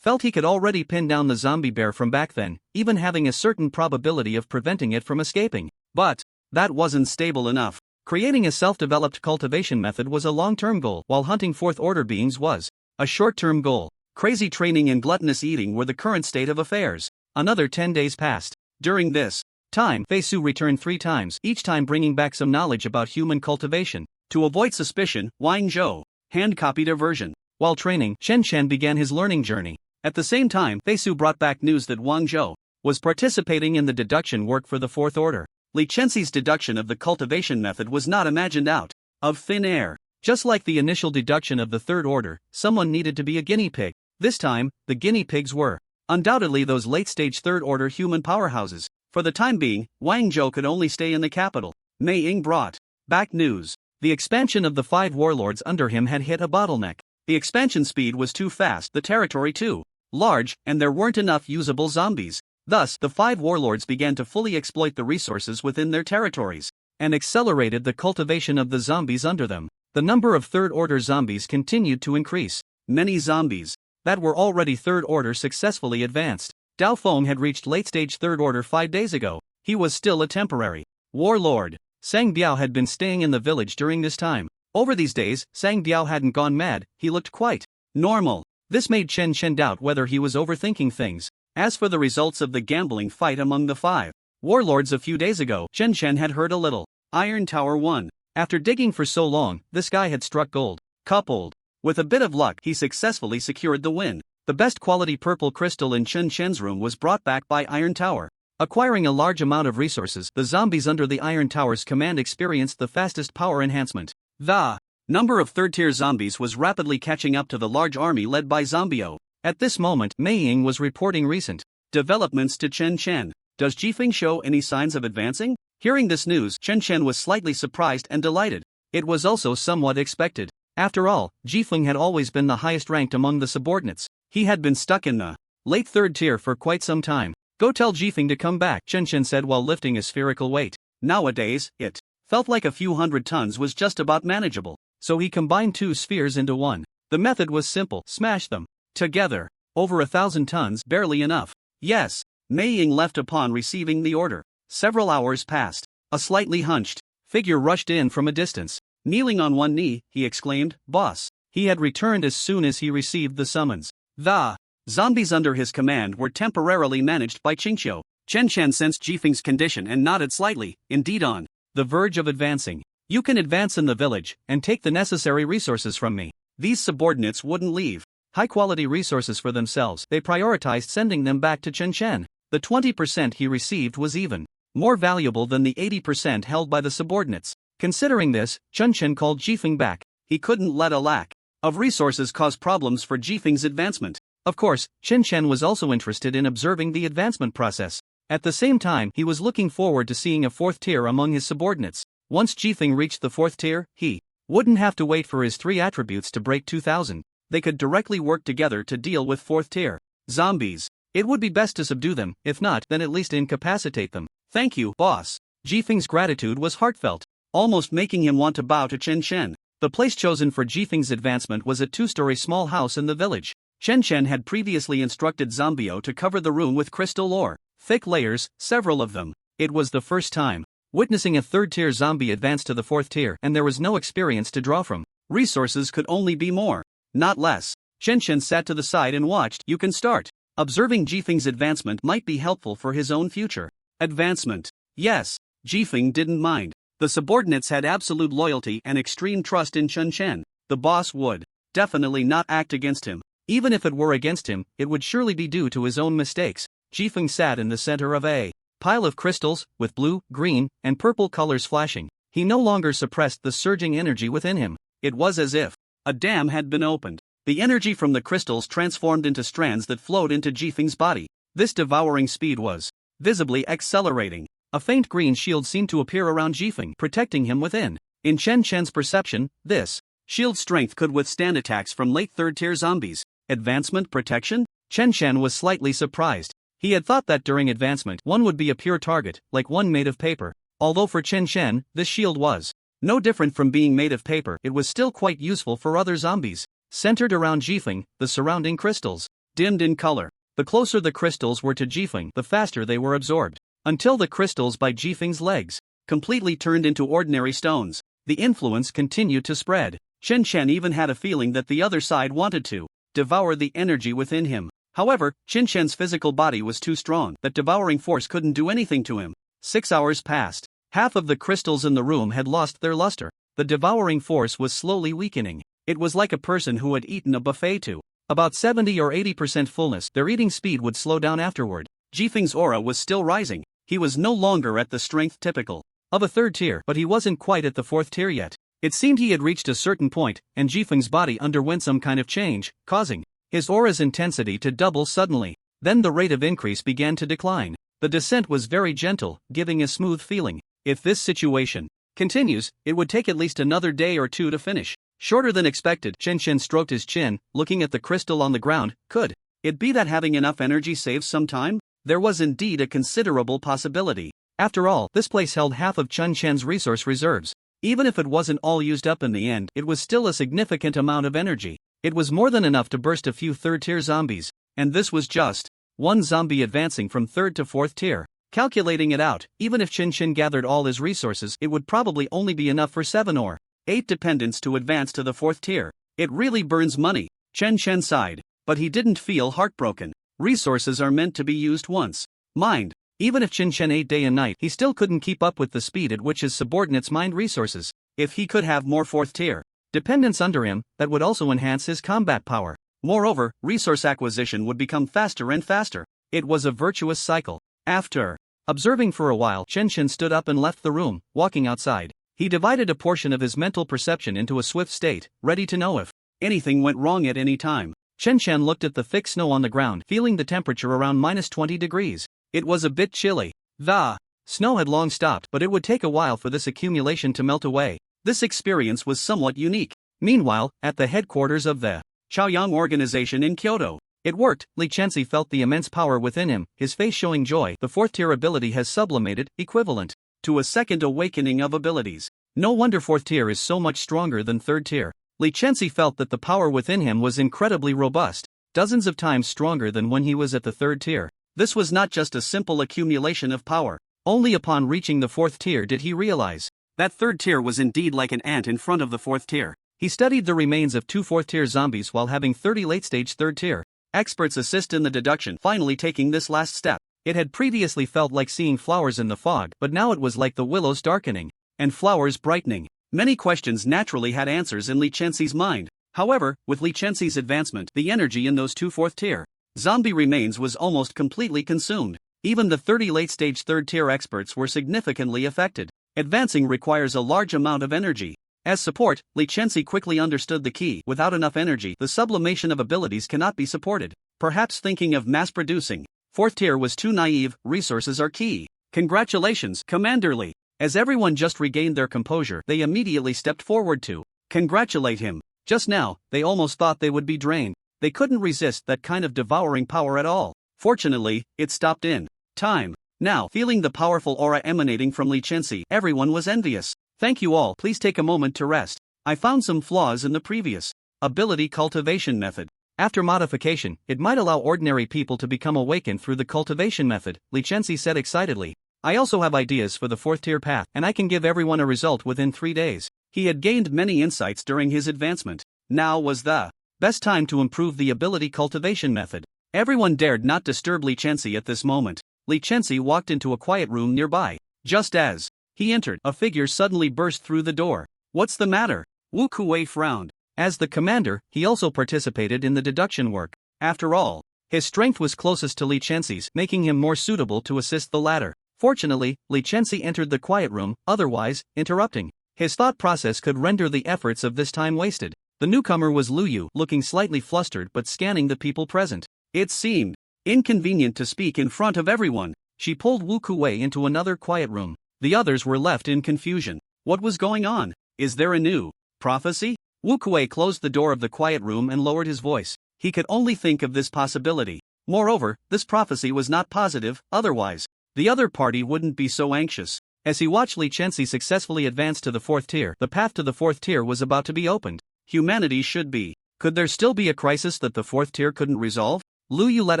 felt he could already pin down the zombie bear from back then, even having a certain probability of preventing it from escaping. But that wasn't stable enough. Creating a self-developed cultivation method was a long-term goal, while hunting fourth-order beings was a short-term goal. Crazy training and gluttonous eating were the current state of affairs. Another 10 days passed. During this time, Fei Su returned 3 times, each time bringing back some knowledge about human cultivation. To avoid suspicion, Wang Zhou hand-copied a version. While training, Chen Chen began his learning journey. At the same time, Fei Su brought back news that Wang Zhou was participating in the deduction work for the Fourth Order. Li Chenxi's deduction of the cultivation method was not imagined out of thin air. Just like the initial deduction of the Third Order, someone needed to be a guinea pig. This time, the guinea pigs were undoubtedly those late-stage third-order human powerhouses. For the time being, Wang Zhou could only stay in the capital. Mei Ying brought back news. The expansion of the 5 warlords under him had hit a bottleneck. The expansion speed was too fast, the territory too large, and there weren't enough usable zombies. Thus, the 5 warlords began to fully exploit the resources within their territories, and accelerated the cultivation of the zombies under them. The number of third-order zombies continued to increase. Many zombies that were already third-order successfully advanced. Dao Feng had reached late-stage third-order 5 days ago. He was still a temporary warlord. Sang Biao had been staying in the village during this time. Over these days, Sang Biao hadn't gone mad, he looked quite normal. This made Chen Chen doubt whether he was overthinking things. As for the results of the gambling fight among the 5 warlords a few days ago, Chen Chen had heard a little. Iron Tower won. After digging for so long, this guy had struck gold. Coupled with a bit of luck, he successfully secured the win. The best quality purple crystal in Chen Chen's room was brought back by Iron Tower. Acquiring a large amount of resources, the zombies under the Iron Tower's command experienced the fastest power enhancement. The number of third-tier zombies was rapidly catching up to the large army led by Zombio. At this moment, Mei Ying was reporting recent developments to Chen Chen. Does Jifeng show any signs of advancing? Hearing this news, Chen Chen was slightly surprised and delighted. It was also somewhat expected. After all, Jifeng had always been the highest ranked among the subordinates. He had been stuck in the late third tier for quite some time. Go tell Jifeng to come back, Chen Chen said while lifting a spherical weight. Nowadays, it felt like a few hundred tons was just about manageable, so he combined 2 spheres into one. The method was simple, smash them together. Over 1,000 tons, barely enough. Yes, Mei Ying left upon receiving the order. Several hours passed. A slightly hunched figure rushed in from a distance. Kneeling on one knee, he exclaimed, "Boss." He had returned as soon as he received the summons. The zombies under his command were temporarily managed by Qingqiu. Chen Chen sensed Jifeng's condition and nodded slightly, indeed on the verge of advancing. You can advance in the village, and take the necessary resources from me. These subordinates wouldn't leave high-quality resources for themselves. They prioritized sending them back to Chen Chen. The 20% he received was even more valuable than the 80% held by the subordinates. Considering this, Chen Chen called Jifeng back. He couldn't let a lack of resources cause problems for Jifeng's advancement. Of course, Chen Chen was also interested in observing the advancement process. At the same time, he was looking forward to seeing a 4th tier among his subordinates. Once Jifeng reached the 4th tier, he wouldn't have to wait for his 3 attributes to break 2,000. They could directly work together to deal with 4th tier zombies. It would be best to subdue them, if not, then at least incapacitate them. Thank you, boss. Jifeng's gratitude was heartfelt, almost making him want to bow to Chen Chen. The place chosen for Jifeng's advancement was a 2-story small house in the village. Chen Chen had previously instructed Zombio to cover the room with crystal ore. Thick layers, several of them. It was the first time witnessing a 3rd-tier zombie advance to the 4th tier, and there was no experience to draw from. Resources could only be more, not less. Chen Chen sat to the side and watched. You can start. Observing Jifeng's advancement might be helpful for his own future advancement. Yes, Jifeng didn't mind. The subordinates had absolute loyalty and extreme trust in Chen Chen. The boss would definitely not act against him. Even if it were against him, it would surely be due to his own mistakes. Jifeng sat in the center of a pile of crystals, with blue, green, and purple colors flashing. He no longer suppressed the surging energy within him. It was as if a dam had been opened. The energy from the crystals transformed into strands that flowed into Jifeng's body. This devouring speed was visibly accelerating. A faint green shield seemed to appear around Jifeng, protecting him within. In Chen Chen's perception, this shield strength could withstand attacks from late 3rd-tier zombies. Advancement protection? Chen Chen was slightly surprised. He had thought that during advancement, one would be a pure target, like one made of paper. Although for Chen Chen, this shield was no different from being made of paper, it was still quite useful for other zombies. Centered around Jifeng, the surrounding crystals dimmed in color. The closer the crystals were to Jifeng, the faster they were absorbed, until the crystals by Jifeng's legs completely turned into ordinary stones. The influence continued to spread. Chen Chen even had a feeling that the other side wanted to devour the energy within him. However, Chen Chen's physical body was too strong that devouring force couldn't do anything to him. 6 hours passed. Half of the crystals in the room had lost their luster. The devouring force was slowly weakening. It was like a person who had eaten a buffet to about 70 or 80% fullness. Their eating speed would slow down afterward. Jifeng's aura was still rising. He was no longer at the strength typical of a third tier, but he wasn't quite at the fourth tier yet. It seemed he had reached a certain point, and Jifeng's body underwent some kind of change, causing his aura's intensity to double suddenly. Then the rate of increase began to decline. The descent was very gentle, giving a smooth feeling. If this situation continues, it would take at least another day or two to finish. Shorter than expected. Chen Chen stroked his chin, looking at the crystal on the ground. Could it be that having enough energy saves some time? There was indeed a considerable possibility. After all, this place held half of Chen Chen's resource reserves. Even if it wasn't all used up in the end, it was still a significant amount of energy. It was more than enough to burst a few third-tier zombies, and this was just one zombie advancing from third to fourth tier. Calculating it out, even if Chen Chen gathered all his resources, it would probably only be enough for 7 or 8 dependents to advance to the fourth tier. It really burns money. Chen Chen sighed, but he didn't feel heartbroken. Resources are meant to be used once. Mind. Even if Chen Chen ate day and night, he still couldn't keep up with the speed at which his subordinates mined resources. If he could have more fourth tier dependents under him, that would also enhance his combat power. Moreover, resource acquisition would become faster and faster. It was a virtuous cycle. After observing for a while, Chen Chen stood up and left the room, walking outside. He divided a portion of his mental perception into a swift state, ready to know if anything went wrong at any time. Chen Chen looked at the thick snow on the ground, feeling the temperature around -20 degrees. It was a bit chilly. The snow had long stopped, but it would take a while for this accumulation to melt away. This experience was somewhat unique. Meanwhile, at the headquarters of the Chaoyang organization in Kyoto, it worked. Li Chenxi felt the immense power within him, his face showing joy. The fourth tier ability has sublimated, equivalent to a second awakening of abilities. No wonder fourth tier is so much stronger than third tier. Li Chenxi felt that the power within him was incredibly robust, dozens of times stronger than when he was at the third tier. This was not just a simple accumulation of power. Only upon reaching the fourth tier did he realize that third tier was indeed like an ant in front of the fourth tier. He studied the remains of 2 fourth tier zombies while having 30 late-stage third tier experts assist in the deduction, finally taking this last step. It had previously felt like seeing flowers in the fog, but now it was like the willows darkening and flowers brightening. Many questions naturally had answers in Li Chenxi's mind. However, with Li Chenxi's advancement, the energy in those 2 fourth tier zombie remains was almost completely consumed. Even the 30 late-stage third tier experts were significantly affected. Advancing requires a large amount of energy. As support, Li Chenxi quickly understood the key. Without enough energy, the sublimation of abilities cannot be supported. Perhaps thinking of mass-producing fourth tier was too naive. Resources are key. Congratulations, Commander Li. As everyone just regained their composure, they immediately stepped forward to congratulate him. Just now, they almost thought they would be drained. They couldn't resist that kind of devouring power at all. Fortunately, it stopped in time. Now, feeling the powerful aura emanating from Li Chenxi, everyone was envious. Thank you all. Please take a moment to rest. I found some flaws in the previous ability cultivation method. After modification, it might allow ordinary people to become awakened through the cultivation method, Li Chenxi said excitedly. I also have ideas for the fourth tier path, and I can give everyone a result within 3 days. He had gained many insights during his advancement. Now was the best time to improve the ability cultivation method. Everyone dared not disturb Li Chenxi at this moment. Li Chenxi walked into a quiet room nearby. Just as he entered, a figure suddenly burst through the door. What's the matter? Wu Kuwei frowned. As the commander, he also participated in the deduction work. After all, his strength was closest to Li Chenxi's, making him more suitable to assist the latter. Fortunately, Li Chenxi entered the quiet room, otherwise, interrupting his thought process could render the efforts of this time wasted. The newcomer was Lu Yu, looking slightly flustered but scanning the people present. It seemed inconvenient to speak in front of everyone. She pulled Wu Kuwei into another quiet room. The others were left in confusion. What was going on? Is there a new prophecy? Wu Kuwei closed the door of the quiet room and lowered his voice. He could only think of this possibility. Moreover, this prophecy was not positive, otherwise the other party wouldn't be so anxious. As he watched Li Chenxi successfully advance to the fourth tier, the path to the fourth tier was about to be opened. Humanity should be. Could there still be a crisis that the fourth tier couldn't resolve? Lu Yu let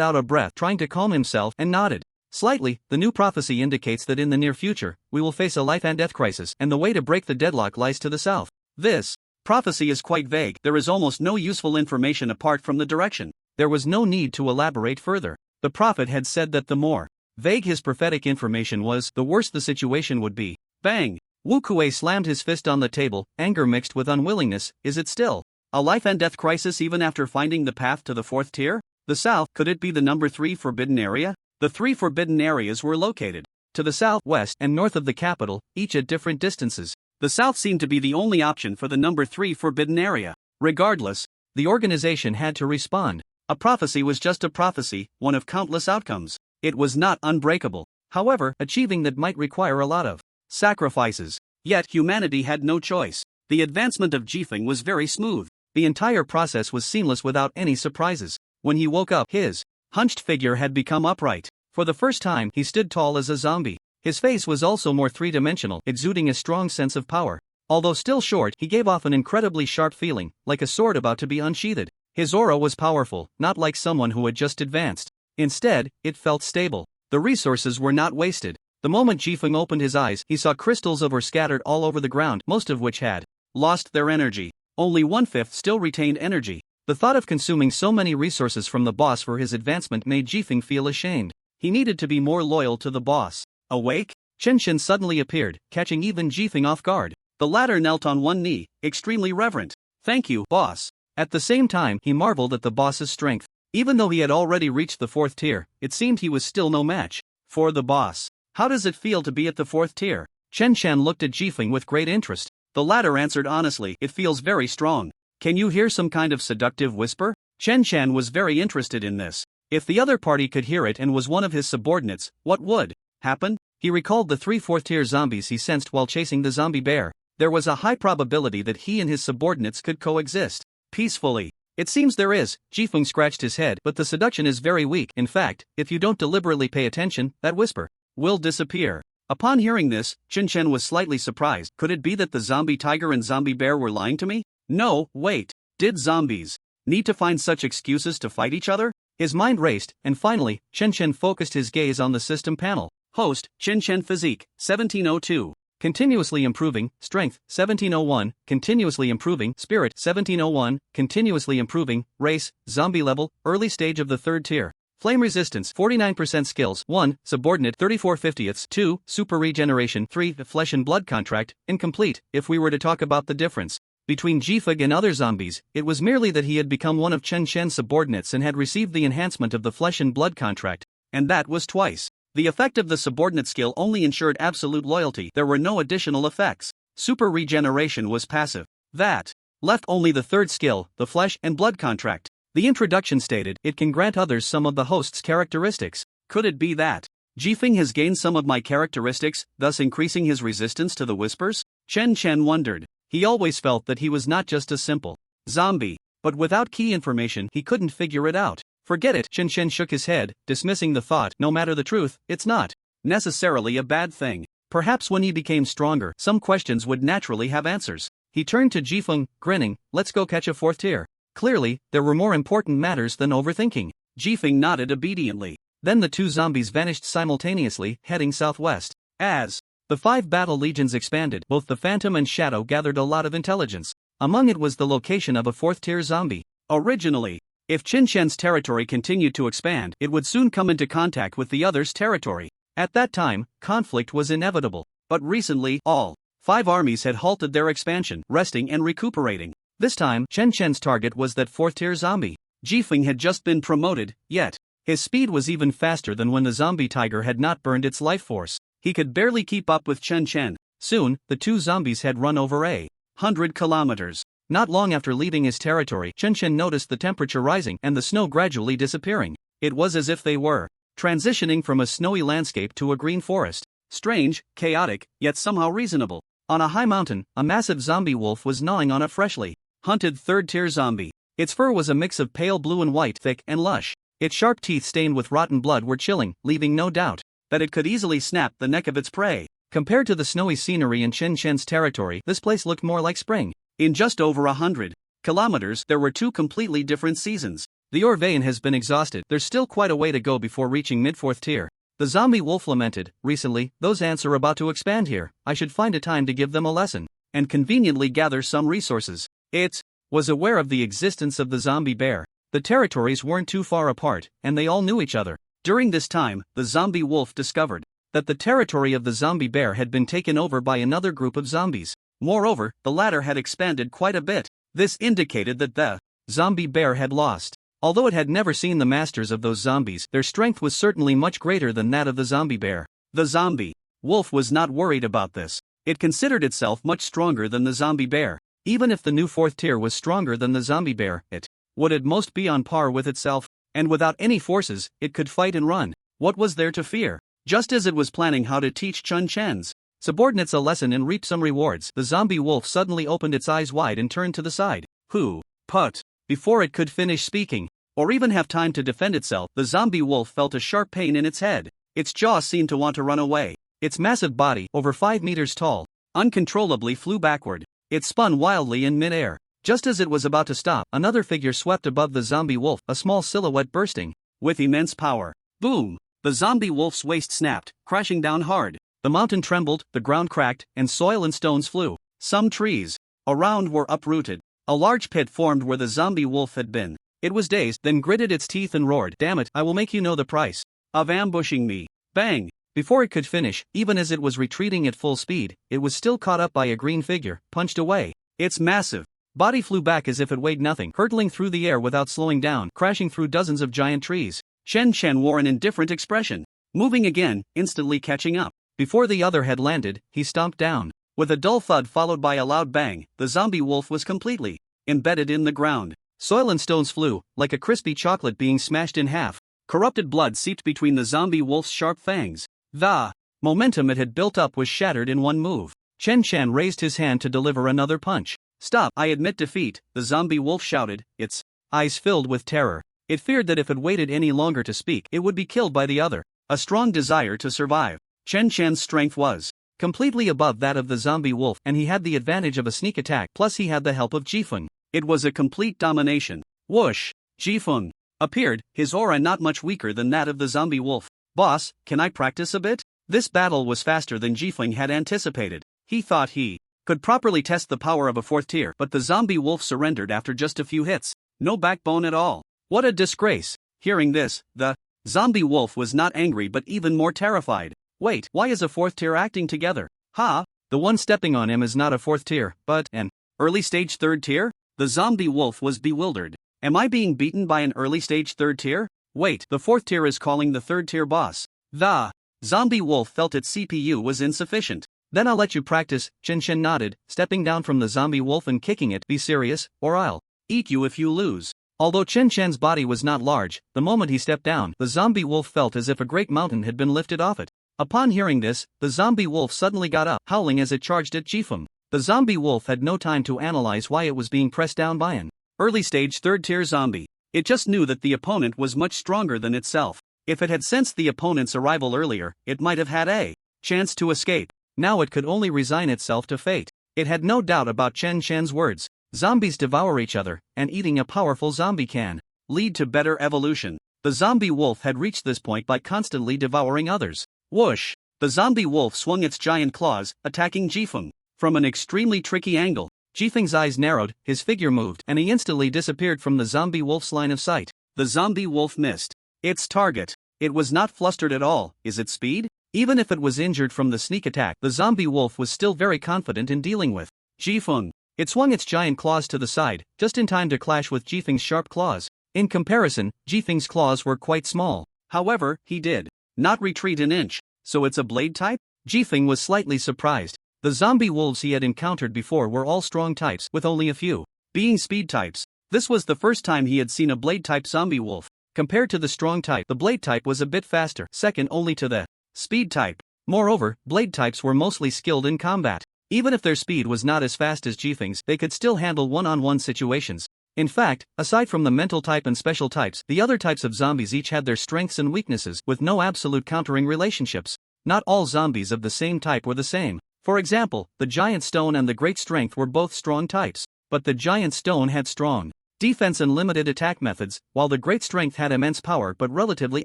out a breath, trying to calm himself, and nodded. Slightly, the new prophecy indicates that in the near future, we will face a life and death crisis, and the way to break the deadlock lies to the south. This prophecy is quite vague. There is almost no useful information apart from the direction. There was no need to elaborate further. The prophet had said that the more vague his prophetic information was, the worse the situation would be. Bang! Wu Kuei slammed his fist on the table, anger mixed with unwillingness. Is it still a life and death crisis even after finding the path to the fourth tier? The south, could it be the number 3 forbidden area? The 3 forbidden areas were located to the south, west, and north of the capital, each at different distances. The south seemed to be the only option for the number 3 forbidden area. Regardless, the organization had to respond. A prophecy was just a prophecy, one of countless outcomes. It was not unbreakable. However, achieving that might require a lot of sacrifices. Yet humanity had no choice. The advancement of Jifeng was very smooth. The entire process was seamless without any surprises. When he woke up, his hunched figure had become upright. For the first time, he stood tall as a zombie. His face was also more three-dimensional, exuding a strong sense of power. Although still short, he gave off an incredibly sharp feeling, like a sword about to be unsheathed. His aura was powerful, not like someone who had just advanced. Instead, it felt stable. The resources were not wasted. The moment Jifeng opened his eyes, he saw crystals of ore scattered all over the ground, most of which had lost their energy. Only 1/5 still retained energy. The thought of consuming so many resources from the boss for his advancement made Jifeng feel ashamed. He needed to be more loyal to the boss. Awake? Chen Chen suddenly appeared, catching even Jifeng off guard. The latter knelt on one knee, extremely reverent. Thank you, boss. At the same time, he marveled at the boss's strength. Even though he had already reached the 4th tier, it seemed he was still no match for the boss. How does it feel to be at the 4th tier? Chen Chen looked at Jifeng with great interest. The latter answered honestly, it feels very strong. Can you hear some kind of seductive whisper? Chen Chen was very interested in this. If the other party could hear it and was one of his subordinates, what would happen? He recalled the 3 4th-tier zombies he sensed while chasing the zombie bear. There was a high probability that he and his subordinates could coexist peacefully. It seems there is. Jifeng scratched his head, but the seduction is very weak. In fact, if you don't deliberately pay attention, that whisper will disappear. Upon hearing this, Chen Chen was slightly surprised. Could it be that the zombie tiger and zombie bear were lying to me? No, wait. Did zombies need to find such excuses to fight each other? His mind raced, and finally, Chen Chen focused his gaze on the system panel. Host, Chen Chen Physique, 1702. Continuously improving, Strength, 1701, continuously improving, Spirit, 1701, continuously improving, Race, Zombie level, early stage of the 3rd tier. Flame resistance, 49% skills, 1, subordinate, 34/50ths, 2, super regeneration, 3, flesh and blood contract, incomplete. If we were to talk about the difference between Jifeng and other zombies, it was merely that he had become one of Chen Chen's subordinates and had received the enhancement of the flesh and blood contract, and that was twice. The effect of the subordinate skill only ensured absolute loyalty. There were no additional effects. Super regeneration was passive. That left only the 3rd skill, the flesh and blood contract. The introduction stated, it can grant others some of the host's characteristics. Could it be that Jifeng has gained some of my characteristics, thus increasing his resistance to the whispers? Chen Chen wondered. He always felt that he was not just a simple zombie, but without key information he couldn't figure it out. Forget it, Chen Chen shook his head, dismissing the thought. No matter the truth, it's not necessarily a bad thing. Perhaps when he became stronger, some questions would naturally have answers. He turned to Jifeng, grinning, let's go catch a 4th tier. Clearly, there were more important matters than overthinking. Jifeng nodded obediently. Then the 2 zombies vanished simultaneously, heading southwest. As the 5 battle legions expanded, both the Phantom and Shadow gathered a lot of intelligence. Among it was the location of a 4th tier zombie. Originally, if Chen Chen's territory continued to expand, it would soon come into contact with the other's territory. At that time, conflict was inevitable. But recently, all 5 armies had halted their expansion, resting and recuperating. This time, Chen Chen's target was that 4th tier zombie. Jifeng had just been promoted, yet his speed was even faster than when the zombie tiger had not burned its life force. He could barely keep up with Chen Chen. Soon, the 2 zombies had run over 100 kilometers. Not long after leaving his territory, Chen Chen noticed the temperature rising and the snow gradually disappearing. It was as if they were transitioning from a snowy landscape to a green forest. Strange, chaotic, yet somehow reasonable. On a high mountain, a massive zombie wolf was gnawing on a freshly hunted 3rd tier zombie. Its fur was a mix of pale blue and white, thick and lush. Its sharp teeth stained with rotten blood were chilling, leaving no doubt that it could easily snap the neck of its prey. Compared to the snowy scenery in Chen Chen's territory, this place looked more like spring. In just over 100 kilometers, there were 2 completely different seasons. The Orvane has been exhausted. There's still quite a way to go before reaching mid-4th tier. The zombie wolf lamented. Recently, those ants are about to expand here. I should find a time to give them a lesson, and conveniently gather some resources. It was aware of the existence of the zombie bear. The territories weren't too far apart, and they all knew each other. During this time, the zombie wolf discovered that the territory of the zombie bear had been taken over by another group of zombies. Moreover, the latter had expanded quite a bit. This indicated that the zombie bear had lost. Although it had never seen the masters of those zombies, their strength was certainly much greater than that of the zombie bear. The zombie wolf was not worried about this. It considered itself much stronger than the zombie bear. Even if the new 4th tier was stronger than the zombie bear, it would at most be on par with itself, and without any forces, it could fight and run. What was there to fear? Just as it was planning how to teach Chun Chen's subordinates a lesson and reap some rewards, the zombie wolf suddenly opened its eyes wide and turned to the side. Put. Before it could finish speaking, or even have time to defend itself, the zombie wolf felt a sharp pain in its head. Its jaw seemed to want to run away. Its massive body, over 5 meters tall, uncontrollably flew backward. It spun wildly in midair. Just as it was about to stop, another figure swept above the zombie wolf, a small silhouette bursting with immense power. Boom! The zombie wolf's waist snapped, crashing down hard. The mountain trembled, the ground cracked, and soil and stones flew. Some trees around were uprooted. A large pit formed where the zombie wolf had been. It was dazed, then gritted its teeth and roared, "Damn it, I will make you know the price of ambushing me." Bang! Before it could finish, even as it was retreating at full speed, it was still caught up by a green figure, punched away. Its massive body flew back as if it weighed nothing, hurtling through the air without slowing down, crashing through dozens of giant trees. Chen Chen wore an indifferent expression, moving again, instantly catching up. Before the other had landed, he stomped down. With a dull thud followed by a loud bang, the zombie wolf was completely embedded in the ground. Soil and stones flew, like a crispy chocolate being smashed in half. Corrupted blood seeped between the zombie wolf's sharp fangs. The momentum it had built up was shattered in one move. Chen Chen raised his hand to deliver another punch. "Stop, I admit defeat," the zombie wolf shouted, its eyes filled with terror. It feared that if it waited any longer to speak, it would be killed by the other. A strong desire to survive. Chen Chen's strength was completely above that of the zombie wolf, and he had the advantage of a sneak attack, plus he had the help of Jifeng. It was a complete domination. Whoosh! Jifeng appeared, his aura not much weaker than that of the zombie wolf. "Boss, can I practice a bit?" This battle was faster than Jifeng had anticipated. He thought he could properly test the power of a 4th tier, but the zombie wolf surrendered after just a few hits. No backbone at all. What a disgrace! Hearing this, the zombie wolf was not angry but even more terrified. Wait, why is a 4th tier acting together? The one stepping on him is not a 4th tier, but an early stage 3rd tier? The zombie wolf was bewildered. Am I being beaten by an early stage 3rd tier? Wait, the 4th tier is calling the 3rd tier boss. The zombie wolf felt its CPU was insufficient. "Then I'll let you practice," Chen Chen nodded, stepping down from the zombie wolf and kicking it. "Be serious, or I'll eat you if you lose." Although Chen Chen's body was not large, the moment he stepped down, the zombie wolf felt as if a great mountain had been lifted off it. Upon hearing this, the zombie wolf suddenly got up, howling as it charged at Jifeng. The zombie wolf had no time to analyze why it was being pressed down by an early stage 3rd tier zombie. It just knew that the opponent was much stronger than itself. If it had sensed the opponent's arrival earlier, it might have had a chance to escape. Now it could only resign itself to fate. It had no doubt about Chen Chen's words. Zombies devour each other, and eating a powerful zombie can lead to better evolution. The zombie wolf had reached this point by constantly devouring others. Whoosh! The zombie wolf swung its giant claws, attacking Jifeng. From an extremely tricky angle, Jifeng's eyes narrowed, his figure moved, and he instantly disappeared from the zombie wolf's line of sight. The zombie wolf missed its target. It was not flustered at all. Is it speed? Even if it was injured from the sneak attack, the zombie wolf was still very confident in dealing with Jifeng. It swung its giant claws to the side, just in time to clash with Jifeng's sharp claws. In comparison, Jifeng's claws were quite small. However, he did not retreat an inch. So it's a blade type? Jifeng was slightly surprised. The zombie wolves he had encountered before were all strong types, with only a few being speed types. This was the first time he had seen a blade type zombie wolf. Compared to the strong type, the blade type was a bit faster, second only to the speed type. Moreover, blade types were mostly skilled in combat. Even if their speed was not as fast as Jifeng's, they could still handle one-on-one situations. In fact, aside from the mental type and special types, the other types of zombies each had their strengths and weaknesses, with no absolute countering relationships. Not all zombies of the same type were the same. For example, the giant stone and the great strength were both strong types. But the giant stone had strong defense and limited attack methods, while the great strength had immense power but relatively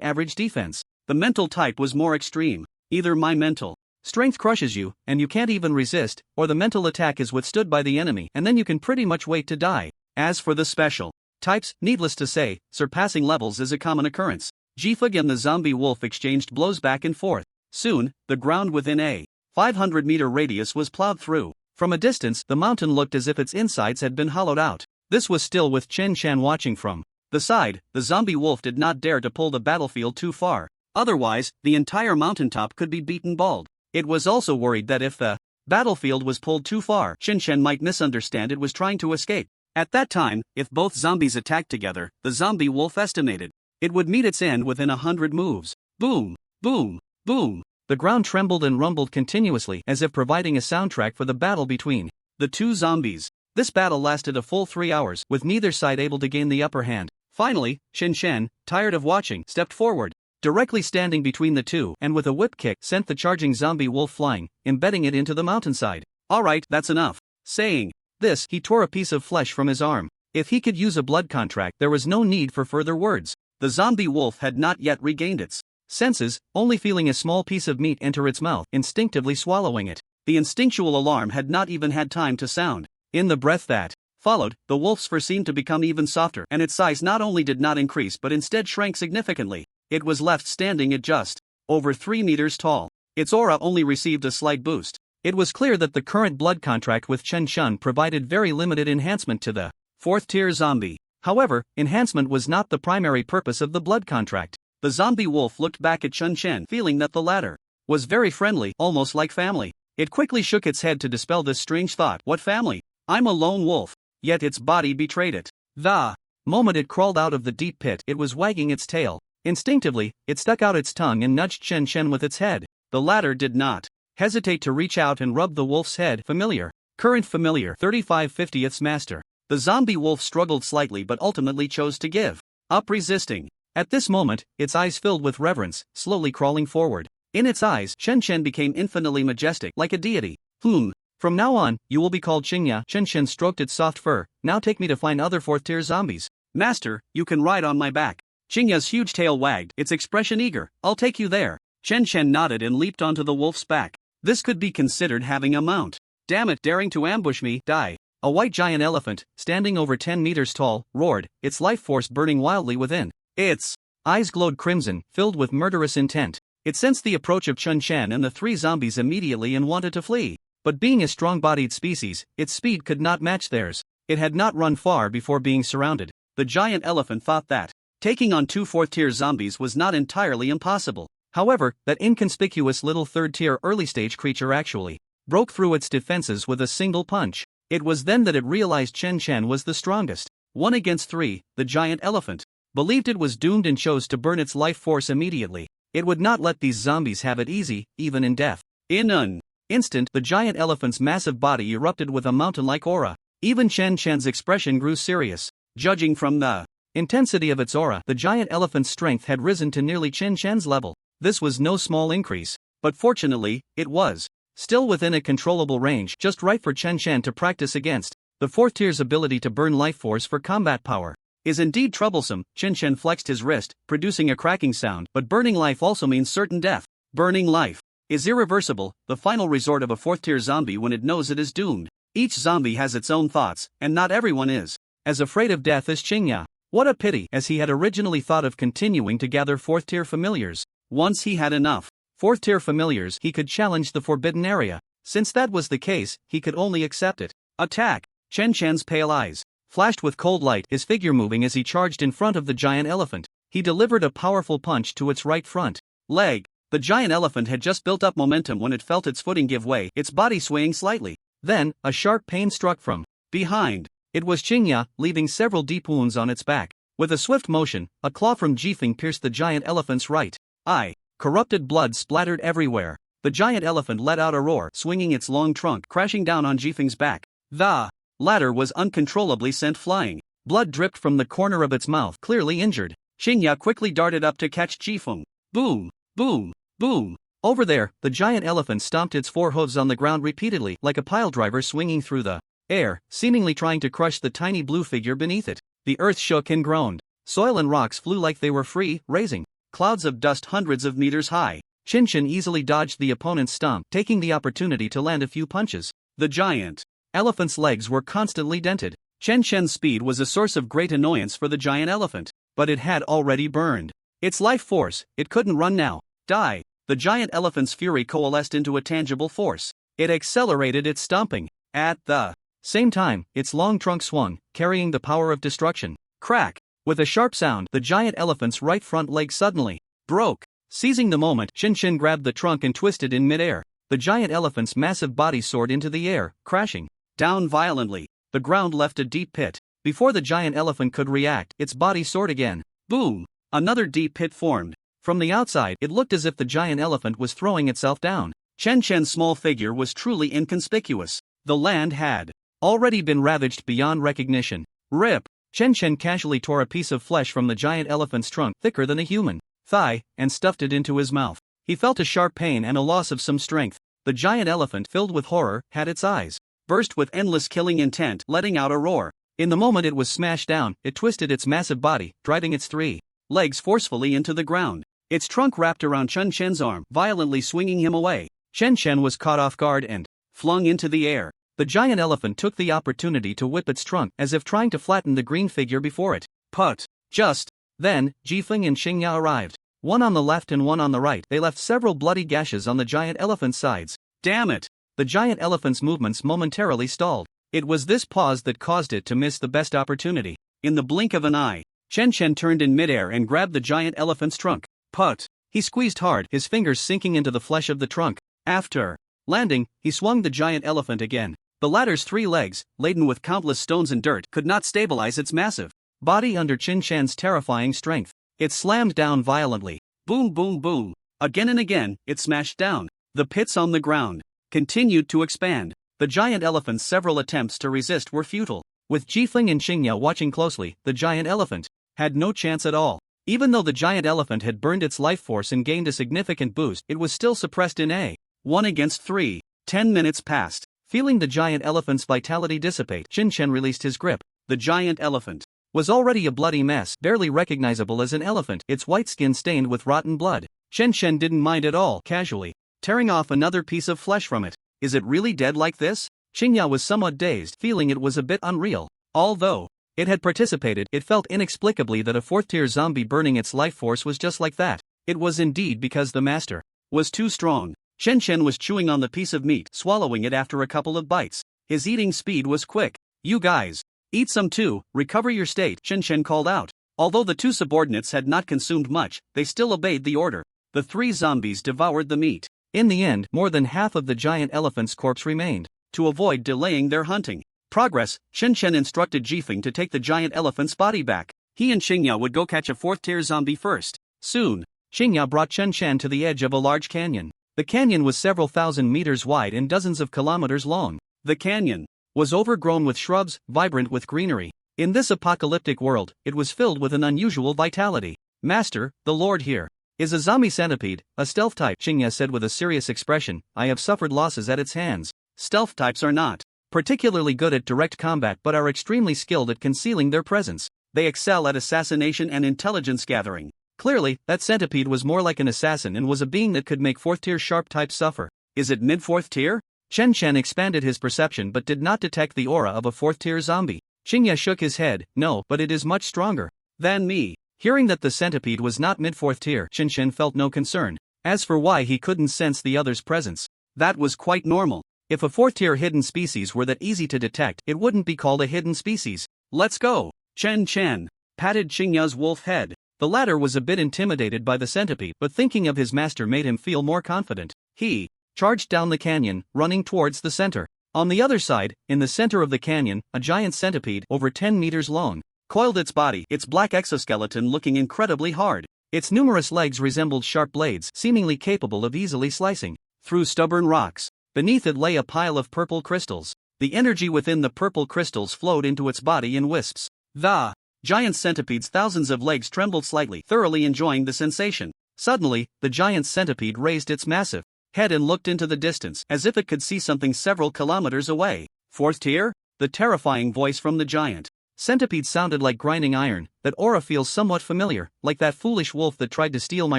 average defense. The mental type was more extreme. Either my mental strength crushes you, and you can't even resist, or the mental attack is withstood by the enemy and then you can pretty much wait to die. As for the special types, needless to say, surpassing levels is a common occurrence. Jifug and the zombie wolf exchanged blows back and forth. Soon, the ground within a 500-meter radius was plowed through. From a distance, the mountain looked as if its insides had been hollowed out. This was still with Chen Shan watching from the side. The zombie wolf did not dare to pull the battlefield too far. Otherwise, the entire mountaintop could be beaten bald. It was also worried that if the battlefield was pulled too far, Chen Shan might misunderstand it was trying to escape. At that time, if both zombies attacked together, the zombie wolf estimated it would meet its end within 100 moves. Boom, boom, boom. The ground trembled and rumbled continuously as if providing a soundtrack for the battle between the two zombies. This battle lasted a full 3 hours, with neither side able to gain the upper hand. Finally, Chen Shan, tired of watching, stepped forward, directly standing between the two, and with a whip kick sent the charging zombie wolf flying, embedding it into the mountainside. Alright, that's enough. Saying this, he tore a piece of flesh from his arm. If he could use a blood contract, there was no need for further words. The zombie wolf had not yet regained its senses, only feeling a small piece of meat enter its mouth, instinctively swallowing it. The instinctual alarm had not even had time to sound. In the breath that followed, the wolf's fur seemed to become even softer, and its size not only did not increase but instead shrank significantly. It was left standing at just over 3 meters tall. Its aura only received a slight boost. It was clear that the current blood contract with Chen Shun provided very limited enhancement to the 4th-tier zombie. However, enhancement was not the primary purpose of the blood contract. The zombie wolf looked back at Chen Shan, feeling that the latter was very friendly, almost like family. It quickly shook its head to dispel this strange thought. What family? I'm a lone wolf. Yet its body betrayed it. The moment it crawled out of the deep pit, it was wagging its tail. Instinctively, it stuck out its tongue and nudged Chen Shan with its head. The latter did not hesitate to reach out and rub the wolf's head. Familiar. Current familiar 35/50ths master. The zombie wolf struggled slightly but ultimately chose to give up resisting. At this moment, its eyes filled with reverence, slowly crawling forward. In its eyes, Chen Shan became infinitely majestic, like a deity. From now on, you will be called Qingya. Chen Shan stroked its soft fur. Now take me to find other 4th-tier zombies. Master, you can ride on my back. Qingya's huge tail wagged, its expression eager. I'll take you there. Chen Shan nodded and leaped onto the wolf's back. This could be considered having a mount. Damn it, daring to ambush me, die. A white giant elephant, standing over 10 meters tall, roared, its life force burning wildly within. Its eyes glowed crimson, filled with murderous intent. It sensed the approach of Chen Shan and the 3 zombies immediately and wanted to flee. But being a strong-bodied species, its speed could not match theirs. It had not run far before being surrounded. The giant elephant thought that taking on 2 4th-tier zombies was not entirely impossible. However, that inconspicuous little 3rd-tier early-stage creature actually broke through its defenses with a single punch. It was then that it realized Chen Shan was the strongest. 1 against 3, the giant elephant believed it was doomed and chose to burn its life force immediately. It would not let these zombies have it easy, even in death. In an instant, the giant elephant's massive body erupted with a mountain-like aura. Even Chen Shan's expression grew serious. Judging from the intensity of its aura, the giant elephant's strength had risen to nearly Chen Shan's level. This was no small increase. But fortunately, it was still within a controllable range, just right for Chen Shan to practice against. The 4th-tier's ability to burn life force for combat power is indeed troublesome. Chen Shan flexed his wrist, producing a cracking sound, but burning life also means certain death. Burning life is irreversible, the final resort of a 4th-tier zombie when it knows it is doomed. Each zombie has its own thoughts, and not everyone is as afraid of death as Qingya. What a pity, as he had originally thought of continuing to gather 4th-tier familiars. Once he had enough 4th-tier familiars, he could challenge the forbidden area. Since that was the case, he could only accept it. Attack! Chen Shan's pale eyes flashed with cold light, his figure moving as he charged in front of the giant elephant. He delivered a powerful punch to its right front leg. The giant elephant had just built up momentum when it felt its footing give way, its body swaying slightly. Then, a sharp pain struck from behind. It was Qingya, leaving several deep wounds on its back. With a swift motion, a claw from Jifeng pierced the giant elephant's right eye. Corrupted blood splattered everywhere. The giant elephant let out a roar, swinging its long trunk, crashing down on Jifeng's back. The latter was uncontrollably sent flying. Blood dripped from the corner of its mouth, clearly injured. Qingya quickly darted up to catch Jifeng. Boom! Boom! Boom! Over there, the giant elephant stomped its 4 hooves on the ground repeatedly, like a piledriver swinging through the air, seemingly trying to crush the tiny blue figure beneath it. The earth shook and groaned. Soil and rocks flew like they were free, raising clouds of dust hundreds of meters high. Chen easily dodged the opponent's stomp, taking the opportunity to land a few punches. The giant elephant's legs were constantly dented. Chen's speed was a source of great annoyance for the giant elephant, but it had already burned its life force. It couldn't run now. Die. The giant elephant's fury coalesced into a tangible force. It accelerated its stomping. At the same time, its long trunk swung, carrying the power of destruction. Crack! With a sharp sound, the giant elephant's right front leg suddenly broke. Seizing the moment, Chen grabbed the trunk and twisted in midair. The giant elephant's massive body soared into the air, crashing down violently. The ground left a deep pit. Before the giant elephant could react, its body soared again. Boom! Another deep pit formed. From the outside, it looked as if the giant elephant was throwing itself down. Chen's small figure was truly inconspicuous. The land had already been ravaged beyond recognition. Rip! Chen casually tore a piece of flesh from the giant elephant's trunk, thicker than a human thigh, and stuffed it into his mouth. He felt a sharp pain and a loss of some strength. The giant elephant, filled with horror, had its eyes burst with endless killing intent, letting out a roar. In the moment it was smashed down, it twisted its massive body, driving its 3 legs forcefully into the ground. Its trunk wrapped around Chen's arm, violently swinging him away. Chen was caught off guard and flung into the air. The giant elephant took the opportunity to whip its trunk, as if trying to flatten the green figure before it. Put! Just then, Jifeng and Xingya arrived. One on the left and one on the right. They left several bloody gashes on the giant elephant's sides. Damn it! The giant elephant's movements momentarily stalled. It was this pause that caused it to miss the best opportunity. In the blink of an eye, Chen turned in midair and grabbed the giant elephant's trunk. Put! He squeezed hard, his fingers sinking into the flesh of the trunk. After landing, he swung the giant elephant again. The latter's 3 legs, laden with countless stones and dirt, could not stabilize its massive body under Chen's terrifying strength. It slammed down violently. Boom boom boom. Again and again, it smashed down. The pits on the ground continued to expand. The giant elephant's several attempts to resist were futile. With Jifeng and Xingya watching closely, the giant elephant had no chance at all. Even though the giant elephant had burned its life force and gained a significant boost, it was still suppressed in a 1 against 3. 10 minutes passed. Feeling the giant elephant's vitality dissipate, Chen released his grip. The giant elephant was already a bloody mess, barely recognizable as an elephant, its white skin stained with rotten blood. Chen didn't mind at all, casually tearing off another piece of flesh from it. Is it really dead like this? Xingya was somewhat dazed, feeling it was a bit unreal. Although it had participated, it felt inexplicably that a 4th-tier zombie burning its life force was just like that. It was indeed because the master was too strong. Chen was chewing on the piece of meat, swallowing it after a couple of bites. His eating speed was quick. You guys, eat some too, recover your state, Chen called out. Although the 2 subordinates had not consumed much, they still obeyed the order. The 3 zombies devoured the meat. In the end, more than half of the giant elephant's corpse remained. To avoid delaying their hunting progress, Chen instructed Jifeng to take the giant elephant's body back. He and Xingya would go catch a 4th-tier zombie first. Soon, Xingya brought Chen to the edge of a large canyon. The canyon was several thousand meters wide and dozens of kilometers long. The canyon was overgrown with shrubs, vibrant with greenery. In this apocalyptic world, it was filled with an unusual vitality. Master, the Lord here is a zombie centipede, a stealth type, Xingya said with a serious expression. I have suffered losses at its hands. Stealth types are not particularly good at direct combat but are extremely skilled at concealing their presence. They excel at assassination and intelligence gathering. Clearly, that centipede was more like an assassin and was a being that could make 4th-tier sharp types suffer. Is it mid-4th tier? Chen expanded his perception but did not detect the aura of a 4th-tier zombie. Xingya shook his head. No, but it is much stronger than me. Hearing that the centipede was not mid-4th tier, Chen felt no concern. As for why he couldn't sense the other's presence, that was quite normal. If a 4th-tier hidden species were that easy to detect, it wouldn't be called a hidden species. Let's go. Chen patted Xingya's wolf head. The latter was a bit intimidated by the centipede, but thinking of his master made him feel more confident. He charged down the canyon, running towards the center. On the other side, in the center of the canyon, a giant centipede, over 10 meters long, coiled its body, its black exoskeleton looking incredibly hard. Its numerous legs resembled sharp blades, seemingly capable of easily slicing through stubborn rocks. Beneath it lay a pile of purple crystals. The energy within the purple crystals flowed into its body in wisps. The giant centipede's thousands of legs trembled slightly, thoroughly enjoying the sensation. Suddenly, the giant centipede raised its massive head and looked into the distance, as if it could see something several kilometers away. 4th tier? The terrifying voice from the giant Centipede sounded like grinding iron. That aura feels somewhat familiar, like that foolish wolf that tried to steal my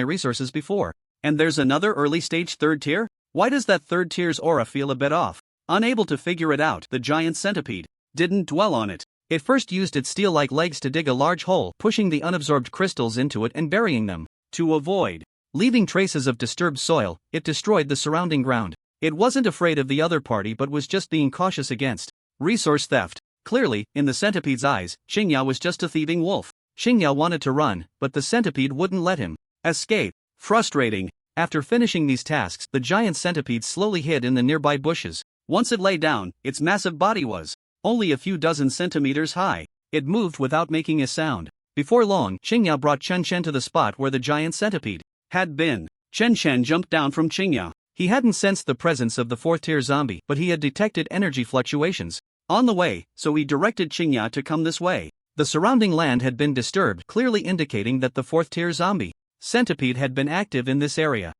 resources before. And there's another early stage third tier? Why does that third tier's aura feel a bit off? Unable to figure it out, the giant centipede didn't dwell on it. It first used its steel-like legs to dig a large hole, pushing the unabsorbed crystals into it and burying them. To avoid leaving traces of disturbed soil, it destroyed the surrounding ground. It wasn't afraid of the other party but was just being cautious against resource theft. Clearly, in the centipede's eyes, Xingya was just a thieving wolf. Xingya wanted to run, but the centipede wouldn't let him escape. Frustrating. After finishing these tasks, the giant centipede slowly hid in the nearby bushes. Once it lay down, its massive body was only a few dozen centimeters high. It moved without making a sound. Before long, Xingya brought Chen Chen to the spot where the giant centipede had been. Chen Chen jumped down from Xingya. He hadn't sensed the presence of the fourth-tier zombie, but he had detected energy fluctuations on the way, so he directed Xingya to come this way. The surrounding land had been disturbed, clearly indicating that the fourth-tier zombie centipede had been active in this area.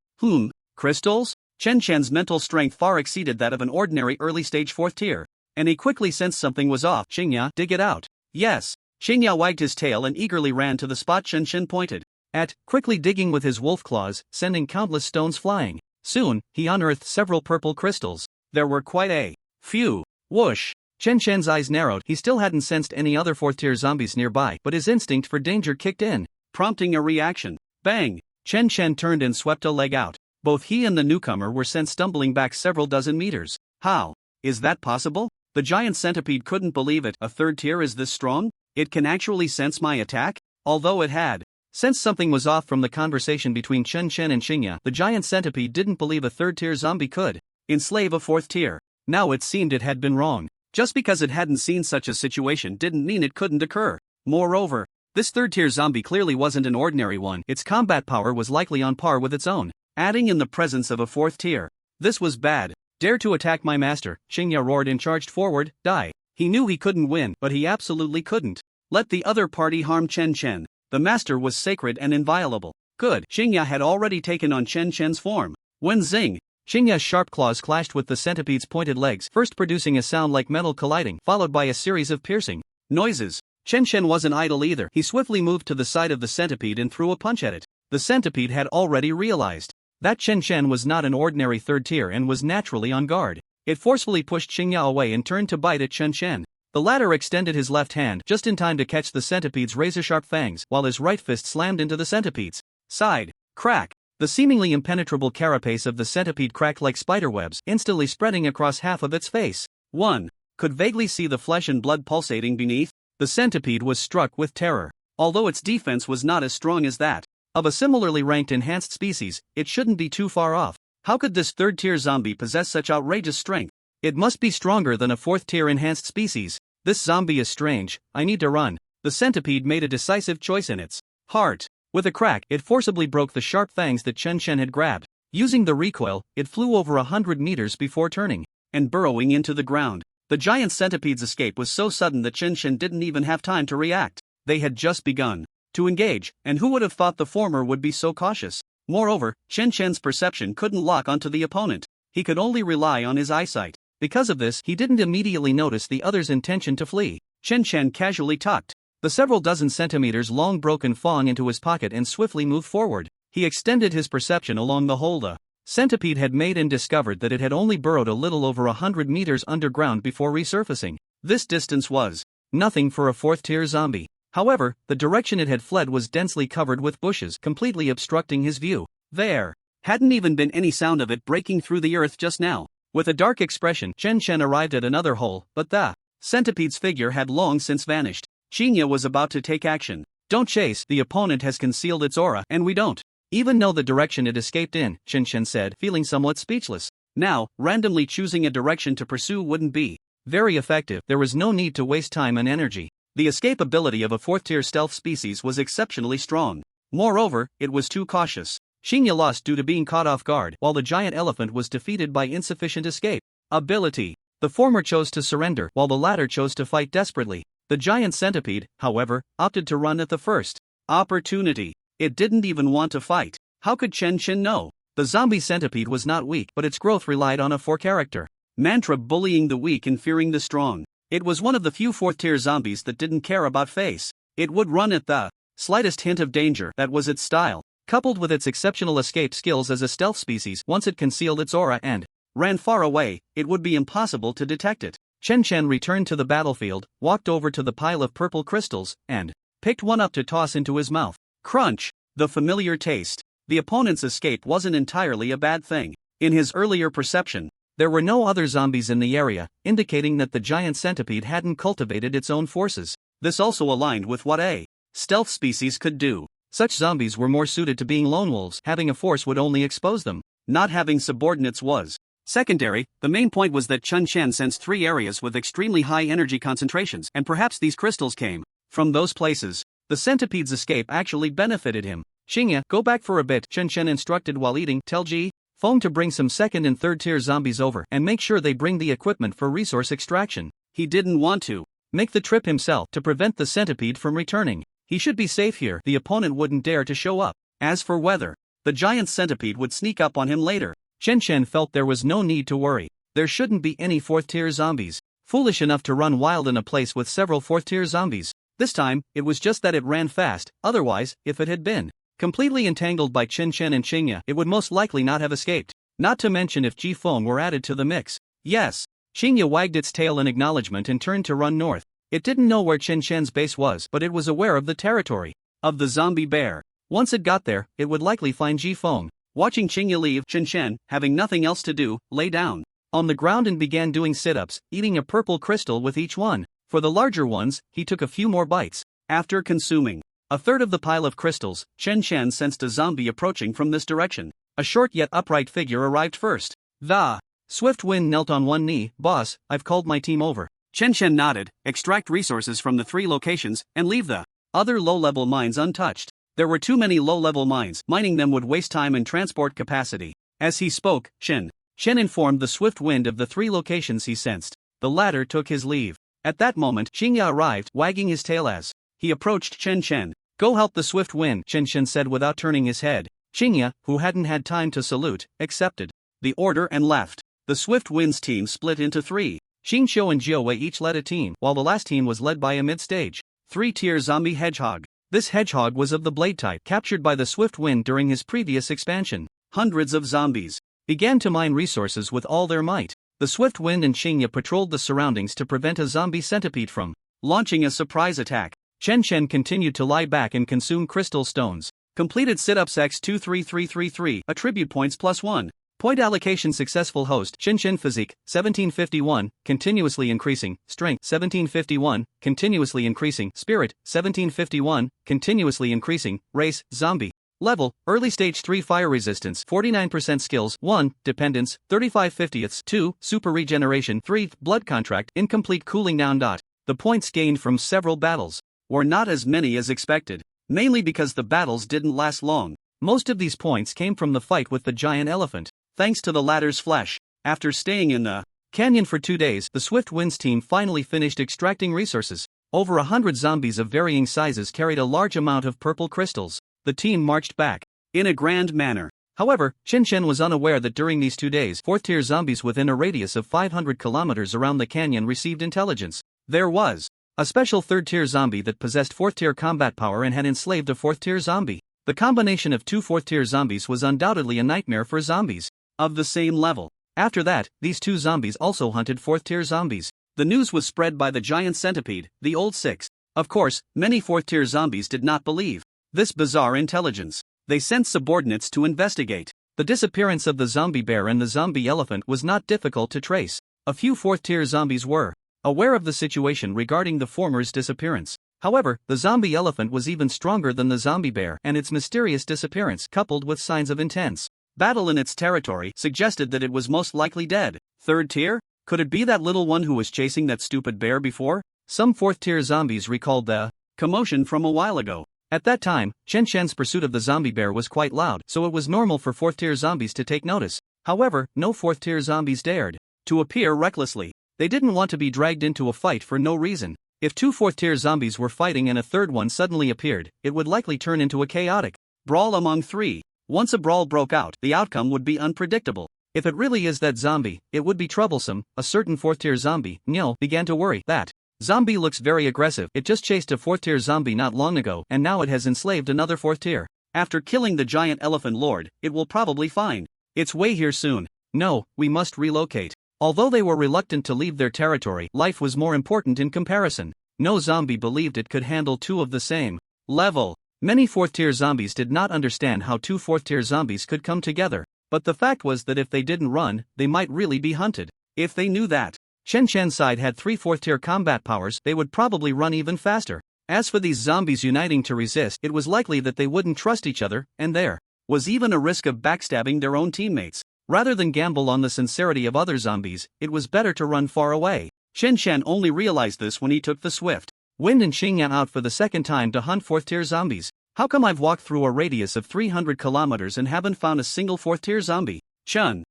Crystals? Chen Chen's mental strength far exceeded that of an ordinary early-stage fourth tier, and he quickly sensed something was off. Xingya, dig it out. Yes. Xingya wagged his tail and eagerly ran to the spot Chen Chen pointed at, quickly digging with his wolf claws, sending countless stones flying. Soon, he unearthed several purple crystals. There were quite a few. Whoosh! Chen Chen's eyes narrowed. He still hadn't sensed any other fourth-tier zombies nearby, but his instinct for danger kicked in, prompting a reaction. Bang! Chen Chen turned and swept a leg out. Both he and the newcomer were sent stumbling back several dozen meters. How is that possible? The giant centipede couldn't believe it. A third tier is this strong? It can actually sense my attack? Although it had sensed something was off from the conversation between Chen Chen and Xingya, the giant centipede didn't believe a third-tier zombie could enslave a fourth tier. Now it seemed it had been wrong. Just because it hadn't seen such a situation didn't mean it couldn't occur. Moreover, this third-tier zombie clearly wasn't an ordinary one. Its combat power was likely on par with its own, adding in the presence of a fourth tier. This was bad. Dare to attack my master, Xingya roared and charged forward. Die. He knew he couldn't win, but he absolutely couldn't let the other party harm Chen Chen. The master was sacred and inviolable. Good. Xingya had already taken on Chen Chen's form. When zing! Xingya's sharp claws clashed with the centipede's pointed legs, first producing a sound like metal colliding, followed by a series of piercing noises. Chen Chen wasn't idle either. He swiftly moved to the side of the centipede and threw a punch at it. The centipede had already realized that Chen Chen was not an ordinary third tier and was naturally on guard. It forcefully pushed Xingya away and turned to bite at Chen Chen. The latter extended his left hand just in time to catch the centipede's razor-sharp fangs, while his right fist slammed into the centipede's side. Crack! The seemingly impenetrable carapace of the centipede cracked like spiderwebs, instantly spreading across half of its face. One could vaguely see the flesh and blood pulsating beneath. The centipede was struck with terror. Although its defense was not as strong as that of a similarly ranked enhanced species, it shouldn't be too far off. How could this third-tier zombie possess such outrageous strength? It must be stronger than a fourth-tier enhanced species. This zombie is strange. I need to run. The centipede made a decisive choice in its heart. With a crack, it forcibly broke the sharp fangs that Chen Chen had grabbed. Using the recoil, it flew over 100 meters before turning and burrowing into the ground. The giant centipede's escape was so sudden that Chen Chen didn't even have time to react. They had just begun to engage, and who would have thought the former would be so cautious? Moreover, Chen Chen's perception couldn't lock onto the opponent. He could only rely on his eyesight. Because of this, he didn't immediately notice the other's intention to flee. Chen Chen casually tucked the several dozen centimeters long broken fang into his pocket and swiftly moved forward. He extended his perception along the hole the centipede had made and discovered that it had only burrowed a little over 100 meters underground before resurfacing. This distance was nothing for a fourth-tier zombie. However, the direction it had fled was densely covered with bushes, completely obstructing his view. There hadn't even been any sound of it breaking through the earth just now. With a dark expression, Chen Chen arrived at another hole, but the centipede's figure had long since vanished. Xingya was about to take action. Don't chase, the opponent has concealed its aura, and we don't even know the direction it escaped in, Chen Chen said, feeling somewhat speechless. Now, randomly choosing a direction to pursue wouldn't be very effective. There was no need to waste time and energy. The escape ability of a fourth-tier stealth species was exceptionally strong. Moreover, it was too cautious. Xingya lost due to being caught off guard, while the giant elephant was defeated by insufficient escape ability. The former chose to surrender, while the latter chose to fight desperately. The giant centipede, however, opted to run at the first opportunity. It didn't even want to fight. How could Chen Chen know? The zombie centipede was not weak, but its growth relied on a four-character mantra: bullying the weak and fearing the strong. It was one of the few 4th tier zombies that didn't care about face. It would run at the slightest hint of danger. That was its style. Coupled with its exceptional escape skills as a stealth species, once it concealed its aura and ran far away, it would be impossible to detect it. Chen Chen returned to the battlefield, walked over to the pile of purple crystals, and picked one up to toss into his mouth. Crunch! The familiar taste. The opponent's escape wasn't entirely a bad thing. In his earlier perception, there were no other zombies in the area, indicating that the giant centipede hadn't cultivated its own forces. This also aligned with what a stealth species could do. Such zombies were more suited to being lone wolves. Having a force would only expose them. Not having subordinates was secondary. The main point was that Chen Chen sensed 3 areas with extremely high energy concentrations, and perhaps these crystals came from those places. The centipede's escape actually benefited him. Xingya, go back for a bit, Chen Chen instructed while eating. Tell Ji Feng to bring some 2nd and 3rd tier zombies over and make sure they bring the equipment for resource extraction. He didn't want to make the trip himself to prevent the centipede from returning. He should be safe here. The opponent wouldn't dare to show up. As for whether the giant centipede would sneak up on him later, Chen Chen felt there was no need to worry. There shouldn't be any 4th tier zombies foolish enough to run wild in a place with several 4th tier zombies. This time, it was just that it ran fast. Otherwise, if it had been completely entangled by Chen Chen and Xingya, it would most likely not have escaped. Not to mention if Ji Feng were added to the mix. Yes. Xingya wagged its tail in acknowledgement and turned to run north. It didn't know where Chen Chen's base was, but it was aware of the territory of the zombie bear. Once it got there, it would likely find Ji Feng. Watching Xingya leave, Chen Chen, having nothing else to do, lay down on the ground and began doing sit-ups, eating a purple crystal with each one. For the larger ones, he took a few more bites. After consuming a third of the pile of crystals, Chen Chen sensed a zombie approaching from this direction. A short yet upright figure arrived first. The swift wind knelt on one knee. Boss, I've called my team over. Chen Chen nodded. Extract resources from the 3 locations, and leave the other low-level mines untouched. There were too many low-level mines. Mining them would waste time and transport capacity. As he spoke, Chen informed the swift wind of the 3 locations he sensed. The latter took his leave. At that moment, Xingya arrived, wagging his tail as he approached Chen Chen. Go help the swift wind, Chen Chen said without turning his head. Xingya, who hadn't had time to salute, accepted the order and left. The swift wind's team split into 3. Xingqiu and Jiawei each led a team, while the last team was led by a mid-stage 3-tier zombie hedgehog. This hedgehog was of the blade type, captured by the swift wind during his previous expansion. Hundreds of zombies began to mine resources with all their might. The swift wind and Xingya patrolled the surroundings to prevent a zombie centipede from launching a surprise attack. Chen Chen continued to lie back and consume crystal stones. Completed sit-ups x23333, attribute points +1. Point allocation successful. Host Chen Chen physique 1751, continuously increasing. Strength 1751, continuously increasing. Spirit 1751, continuously increasing. Race zombie. Level early stage 3 fire resistance 49%. Skills 1 dependence 35/50ths 2 super regeneration 3 blood contract incomplete cooling down. The points gained from several battles were not as many as expected, mainly because the battles didn't last long. Most of these points came from the fight with the giant elephant. Thanks to the latter's flesh, after staying in the canyon for 2 days, the Swift Winds team finally finished extracting resources. Over 100 zombies of varying sizes carried a large amount of purple crystals. The team marched back in a grand manner. However, Chen Chen was unaware that during these 2 days, 4th-tier zombies within a radius of 500 kilometers around the canyon received intelligence. There was a special 3rd-tier zombie that possessed 4th-tier combat power and had enslaved a 4th-tier zombie. The combination of 2 4th-tier zombies was undoubtedly a nightmare for zombies of the same level. After that, these 2 zombies also hunted 4th-tier zombies. The news was spread by the giant centipede, the Old Six. Of course, many 4th-tier zombies did not believe this bizarre intelligence. They sent subordinates to investigate. The disappearance of the zombie bear and the zombie elephant was not difficult to trace. A few 4th-tier zombies were aware of the situation regarding the former's disappearance. However, the zombie elephant was even stronger than the zombie bear, and its mysterious disappearance, coupled with signs of intense battle in its territory, suggested that it was most likely dead. 3rd tier? Could it be that little one who was chasing that stupid bear before? Some 4th-tier zombies recalled the commotion from a while ago. At that time, Chen Chen's pursuit of the zombie bear was quite loud, so it was normal for 4th-tier zombies to take notice. However, no 4th-tier zombies dared to appear recklessly. They didn't want to be dragged into a fight for no reason. If 2 4th-tier zombies were fighting and a third one suddenly appeared, it would likely turn into a chaotic brawl among 3. Once a brawl broke out, the outcome would be unpredictable. If it really is that zombie, it would be troublesome. A certain 4th-tier zombie, Nil, began to worry. That zombie looks very aggressive. It just chased a 4th-tier zombie not long ago, and now it has enslaved another 4th-tier. After killing the giant elephant lord, it will probably find its way here soon. No, we must relocate. Although they were reluctant to leave their territory, life was more important in comparison. No zombie believed it could handle two of the same level. Many 4th-tier zombies did not understand how two 4th-tier zombies could come together, but the fact was that if they didn't run, they might really be hunted. If they knew that Chen Chen's side had 3 4th-tier combat powers, they would probably run even faster. As for these zombies uniting to resist, it was likely that they wouldn't trust each other, and there was even a risk of backstabbing their own teammates. Rather than gamble on the sincerity of other zombies, it was better to run far away. Chen Chen only realized this when he took the swift wind and Xingyan out for the second time to hunt 4th-tier zombies. How come I've walked through a radius of 300 kilometers and haven't found a single 4th-tier zombie? Chen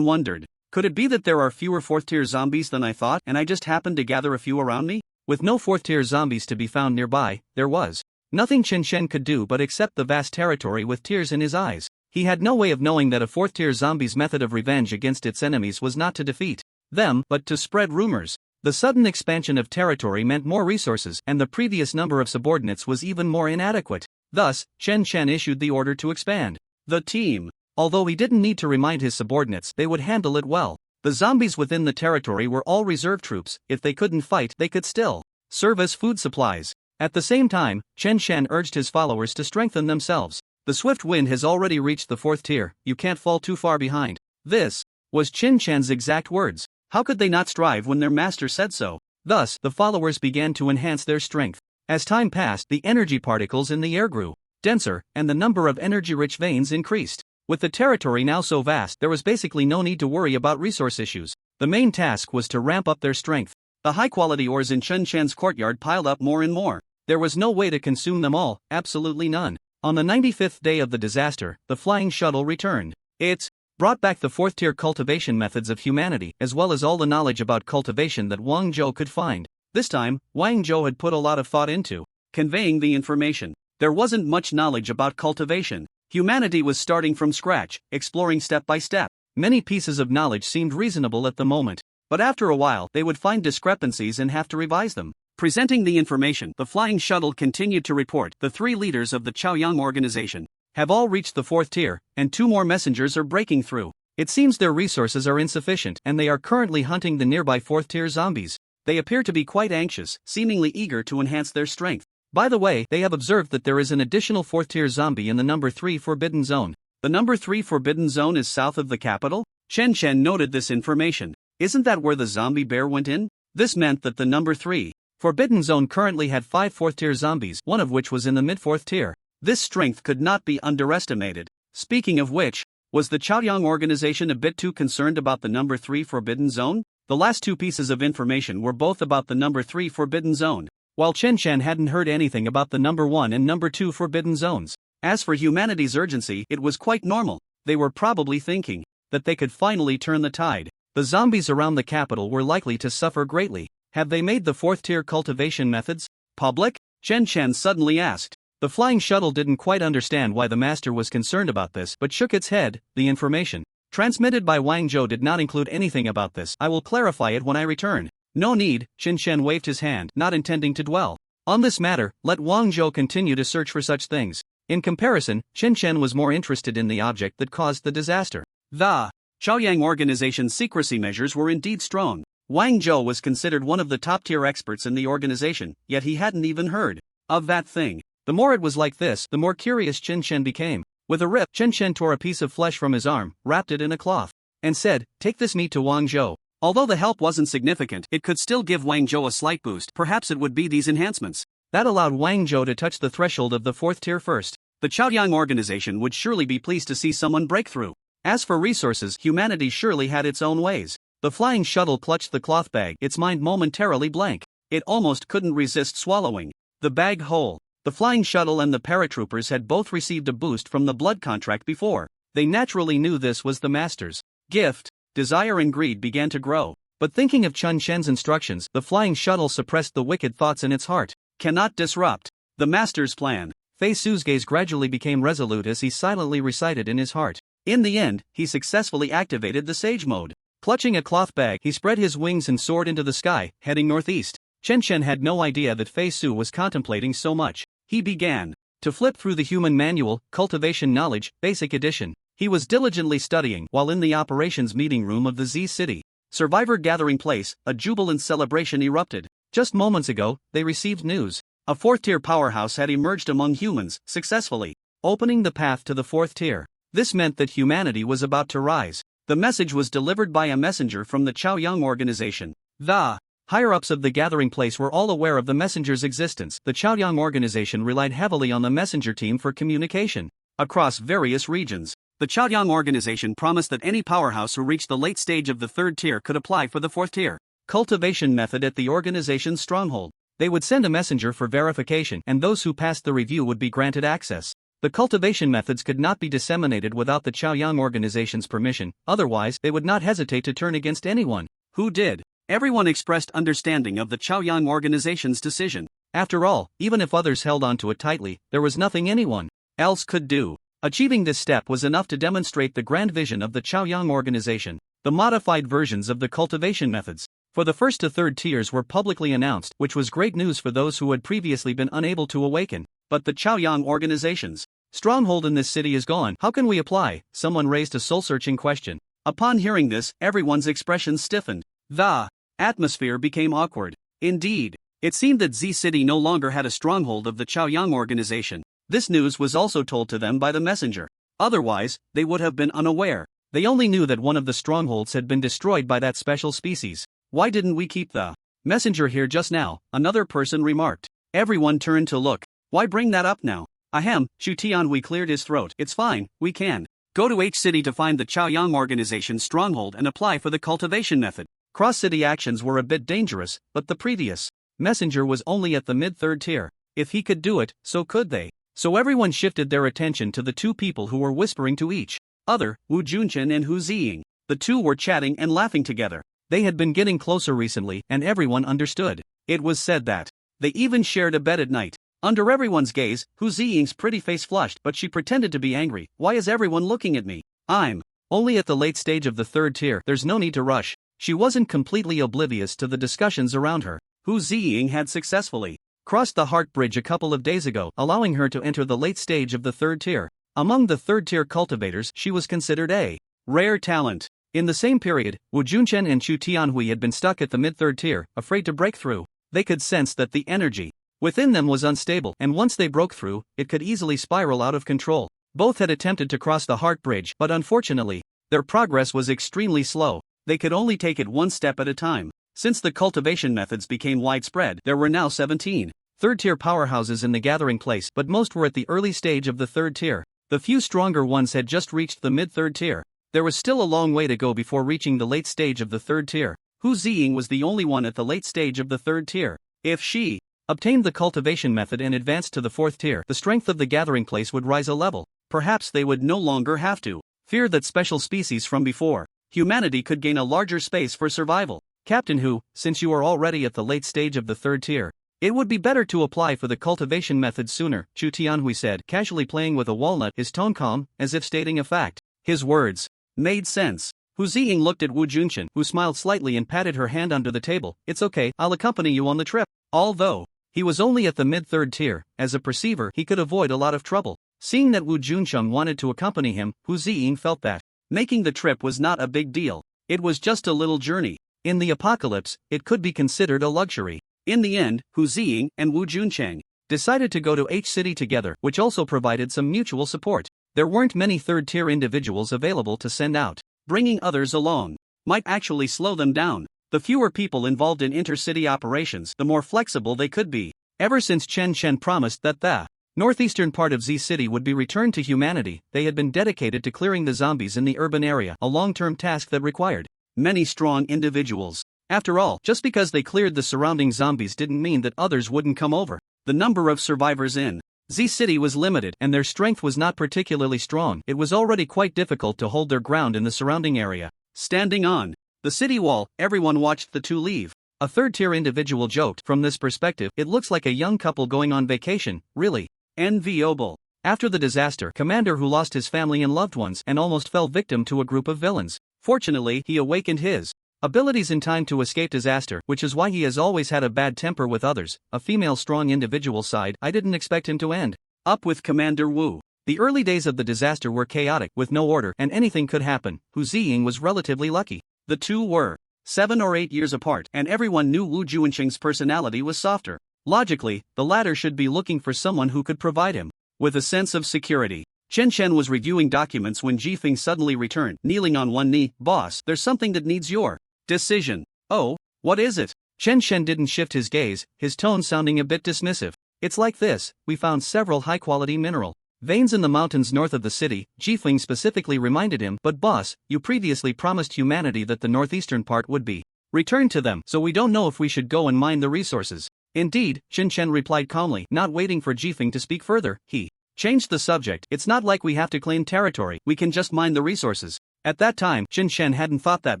wondered. Could it be that there are fewer 4th-tier zombies than I thought, and I just happened to gather a few around me? With no 4th-tier zombies to be found nearby, there was nothing Chen Chen could do but accept the vast territory with tears in his eyes. He had no way of knowing that a 4th-tier zombie's method of revenge against its enemies was not to defeat them, but to spread rumors. The sudden expansion of territory meant more resources, and the previous number of subordinates was even more inadequate. Thus, Chen Chen issued the order to expand the team. Although he didn't need to remind his subordinates, they would handle it well. The zombies within the territory were all reserve troops. If they couldn't fight, they could still serve as food supplies. At the same time, Chen Chen urged his followers to strengthen themselves. The swift wind has already reached the 4th tier, you can't fall too far behind. This was Chen Chen's exact words. How could they not strive when their master said so? Thus, the followers began to enhance their strength. As time passed, the energy particles in the air grew denser, and the number of energy-rich veins increased. With the territory now so vast, there was basically no need to worry about resource issues. The main task was to ramp up their strength. The high-quality ores in Chen Chen's courtyard piled up more and more. There was no way to consume them all, absolutely none. On the 95th day of the disaster, the flying shuttle returned. It brought back the 4th-tier cultivation methods of humanity, as well as all the knowledge about cultivation that Wang Zhou could find. This time, Wang Zhou had put a lot of thought into conveying the information. There wasn't much knowledge about cultivation. Humanity was starting from scratch, exploring step by step. Many pieces of knowledge seemed reasonable at the moment, but after a while, they would find discrepancies and have to revise them. Presenting the information, the flying shuttle continued to report. The 3 leaders of the Chaoyang organization have all reached the 4th tier, and 2 more messengers are breaking through. It seems their resources are insufficient, and they are currently hunting the nearby 4th tier zombies. They appear to be quite anxious, seemingly eager to enhance their strength. By the way, they have observed that there is an additional 4th tier zombie in the number 3 Forbidden Zone. The number 3 Forbidden Zone is south of the capital? Chen Chen noted this information. Isn't that where the zombie bear went in? This meant that the number 3 Forbidden Zone currently had 5 4th tier zombies, one of which was in the mid-4th tier. This strength could not be underestimated. Speaking of which, was the Chaoyang organization a bit too concerned about the number 3 Forbidden Zone? The last 2 pieces of information were both about the number 3 Forbidden Zone, while Chen Chen hadn't heard anything about the number 1 and number 2 Forbidden Zones. As for humanity's urgency, it was quite normal. They were probably thinking that they could finally turn the tide. The zombies around the capital were likely to suffer greatly. Have they made the 4th tier cultivation methods public? Chen Chen suddenly asked. The flying shuttle didn't quite understand why the master was concerned about this, but shook its head. The information transmitted by Wang Zhou did not include anything about this. I will clarify it when I return. No need, Chen Chen waved his hand, not intending to dwell on this matter. Let Wang Zhou continue to search for such things. In comparison, Chen Chen was more interested in the object that caused the disaster. The Chaoyang organization's secrecy measures were indeed strong. Wang Zhou was considered one of the top-tier experts in the organization, yet he hadn't even heard of that thing. The more it was like this, the more curious Chen Chen became. With a rip, Chen Chen tore a piece of flesh from his arm, wrapped it in a cloth, and said, "Take this meat to Wang Zhou." Although the help wasn't significant, it could still give Wang Zhou a slight boost. Perhaps it would be these enhancements that allowed Wang Zhou to touch the threshold of the 4th tier first. The Chaoyang organization would surely be pleased to see someone break through. As for resources, humanity surely had its own ways. The flying shuttle clutched the cloth bag, its mind momentarily blank. It almost couldn't resist swallowing the bag whole. The flying shuttle and the paratroopers had both received a boost from the blood contract before. They naturally knew this was the master's gift. Desire and greed began to grow. But thinking of Chen Chen's instructions, the flying shuttle suppressed the wicked thoughts in its heart. Cannot disrupt the master's plan. Fei Su's gaze gradually became resolute as he silently recited in his heart. In the end, he successfully activated the Sage mode. Clutching a cloth bag, he spread his wings and soared into the sky, heading northeast. Chen Chen had no idea that Fei Su was contemplating so much. He began to flip through the Human Manual, Cultivation Knowledge, Basic Edition. He was diligently studying while in the operations meeting room of the Z City Survivor Gathering Place. A jubilant celebration erupted. Just moments ago, they received news. A fourth-tier powerhouse had emerged among humans, successfully opening the path to the fourth tier. This meant that humanity was about to rise. The message was delivered by a messenger from the Chaoyang organization. The higher-ups of the gathering place were all aware of the messenger's existence. The Chaoyang organization relied heavily on the messenger team for communication across various regions. The Chaoyang organization promised that any powerhouse who reached the late stage of the third tier could apply for the fourth tier cultivation method at the organization's stronghold. They would send a messenger for verification, and those who passed the review would be granted access. The cultivation methods could not be disseminated without the Chaoyang organization's permission, otherwise they would not hesitate to turn against anyone who did. Everyone expressed understanding of the Chaoyang organization's decision. After all, even if others held on to it tightly, there was nothing anyone else could do. Achieving this step was enough to demonstrate the grand vision of the Chaoyang organization. The modified versions of the cultivation methods for the first to third tiers were publicly announced, which was great news for those who had previously been unable to awaken. But the Chaoyang organization's stronghold in this city is gone. How can we apply? Someone raised a soul-searching question. Upon hearing this, everyone's expressions stiffened. The atmosphere became awkward. Indeed, it seemed that Z City no longer had a stronghold of the Chaoyang organization. This news was also told to them by the messenger. Otherwise, they would have been unaware. They only knew that one of the strongholds had been destroyed by that special species. Why didn't we keep the messenger here just now? Another person remarked. Everyone turned to look. Why bring that up now? Ahem, Shu Tianhui cleared his throat. It's fine, we can go to H City to find the Chaoyang organization's stronghold and apply for the cultivation method. Cross-city actions were a bit dangerous, but the previous messenger was only at the mid-third tier. If he could do it, so could they. So everyone shifted their attention to the two people who were whispering to each other, Wu Junchen and Hu Ziying. The two were chatting and laughing together. They had been getting closer recently, and everyone understood. It was said that they even shared a bed at night. Under everyone's gaze, Hu Ziying's pretty face flushed, but she pretended to be angry. Why is everyone looking at me? I'm only at the late stage of the third tier. There's no need to rush. She wasn't completely oblivious to the discussions around her. Hu Ziying had successfully crossed the Heart Bridge a couple of days ago, allowing her to enter the late stage of the third tier. Among the third tier cultivators, she was considered a rare talent. In the same period, Wu Junchen and Chu Tianhui had been stuck at the mid-third tier, afraid to break through. They could sense that the energy within them was unstable, and once they broke through, it could easily spiral out of control. Both had attempted to cross the Heart Bridge, but unfortunately, their progress was extremely slow. They could only take it one step at a time. Since the cultivation methods became widespread, there were now 17 third-tier powerhouses in the gathering place, but most were at the early stage of the third tier. The few stronger ones had just reached the mid-third tier. There was still a long way to go before reaching the late stage of the third tier. Hu Ziying was the only one at the late stage of the third tier. If she obtained the cultivation method and advanced to the fourth tier, the strength of the gathering place would rise a level. Perhaps they would no longer have to fear that special species from before. Humanity could gain a larger space for survival. Captain Hu, since you are already at the late stage of the third tier, it would be better to apply for the cultivation method sooner, Chu Tianhui said, casually playing with a walnut, his tone calm, as if stating a fact. His words made sense. Hu Ziying looked at Wu Junchen, who smiled slightly and patted her hand under the table. It's okay, I'll accompany you on the trip. Although he was only at the mid-third tier, as a perceiver he could avoid a lot of trouble. Seeing that Wu Junchen wanted to accompany him, Hu Ziying felt that making the trip was not a big deal. It was just a little journey. In the apocalypse, it could be considered a luxury. In the end, Hu Ziying and Wu Junchen decided to go to H City together, which also provided some mutual support. There weren't many third-tier individuals available to send out. Bringing others along might actually slow them down. The fewer people involved in intercity operations, the more flexible they could be. Ever since Chen Chen promised that the northeastern part of Z City would be returned to humanity, they had been dedicated to clearing the zombies in the urban area, a long-term task that required many strong individuals. After all, just because they cleared the surrounding zombies didn't mean that others wouldn't come over. The number of survivors in Z City was limited, and their strength was not particularly strong. It was already quite difficult to hold their ground in the surrounding area. Standing on the city wall, everyone watched the two leave. A third-tier individual joked, from this perspective, it looks like a young couple going on vacation, really enviable. After the disaster, Commander Hu lost his family and loved ones and almost fell victim to a group of villains. Fortunately, he awakened his abilities in time to escape disaster, which is why he has always had a bad temper with others, a female strong individual side. I didn't expect him to end up with Commander Wu. The early days of the disaster were chaotic, with no order, and anything could happen. Hu Ziying was relatively lucky. The two were 7 or 8 years apart, and everyone knew Wu Juanqing's personality was softer. Logically, the latter should be looking for someone who could provide him with a sense of security. Chen Chen was reviewing documents when Jifeng suddenly returned, kneeling on one knee. "Boss, there's something that needs your decision." "Oh, what is it?" Chen Chen didn't shift his gaze, his tone sounding a bit dismissive. "It's like this, we found several high-quality mineral veins in the mountains north of the city," Jifeng specifically reminded him. "But boss, you previously promised humanity that the northeastern part would be returned to them, so we don't know if we should go and mine the resources." "Indeed," Chen Chen replied calmly, not waiting for Jifeng to speak further. He changed the subject. "It's not like we have to claim territory, we can just mine the resources." At that time, Chen Chen hadn't thought that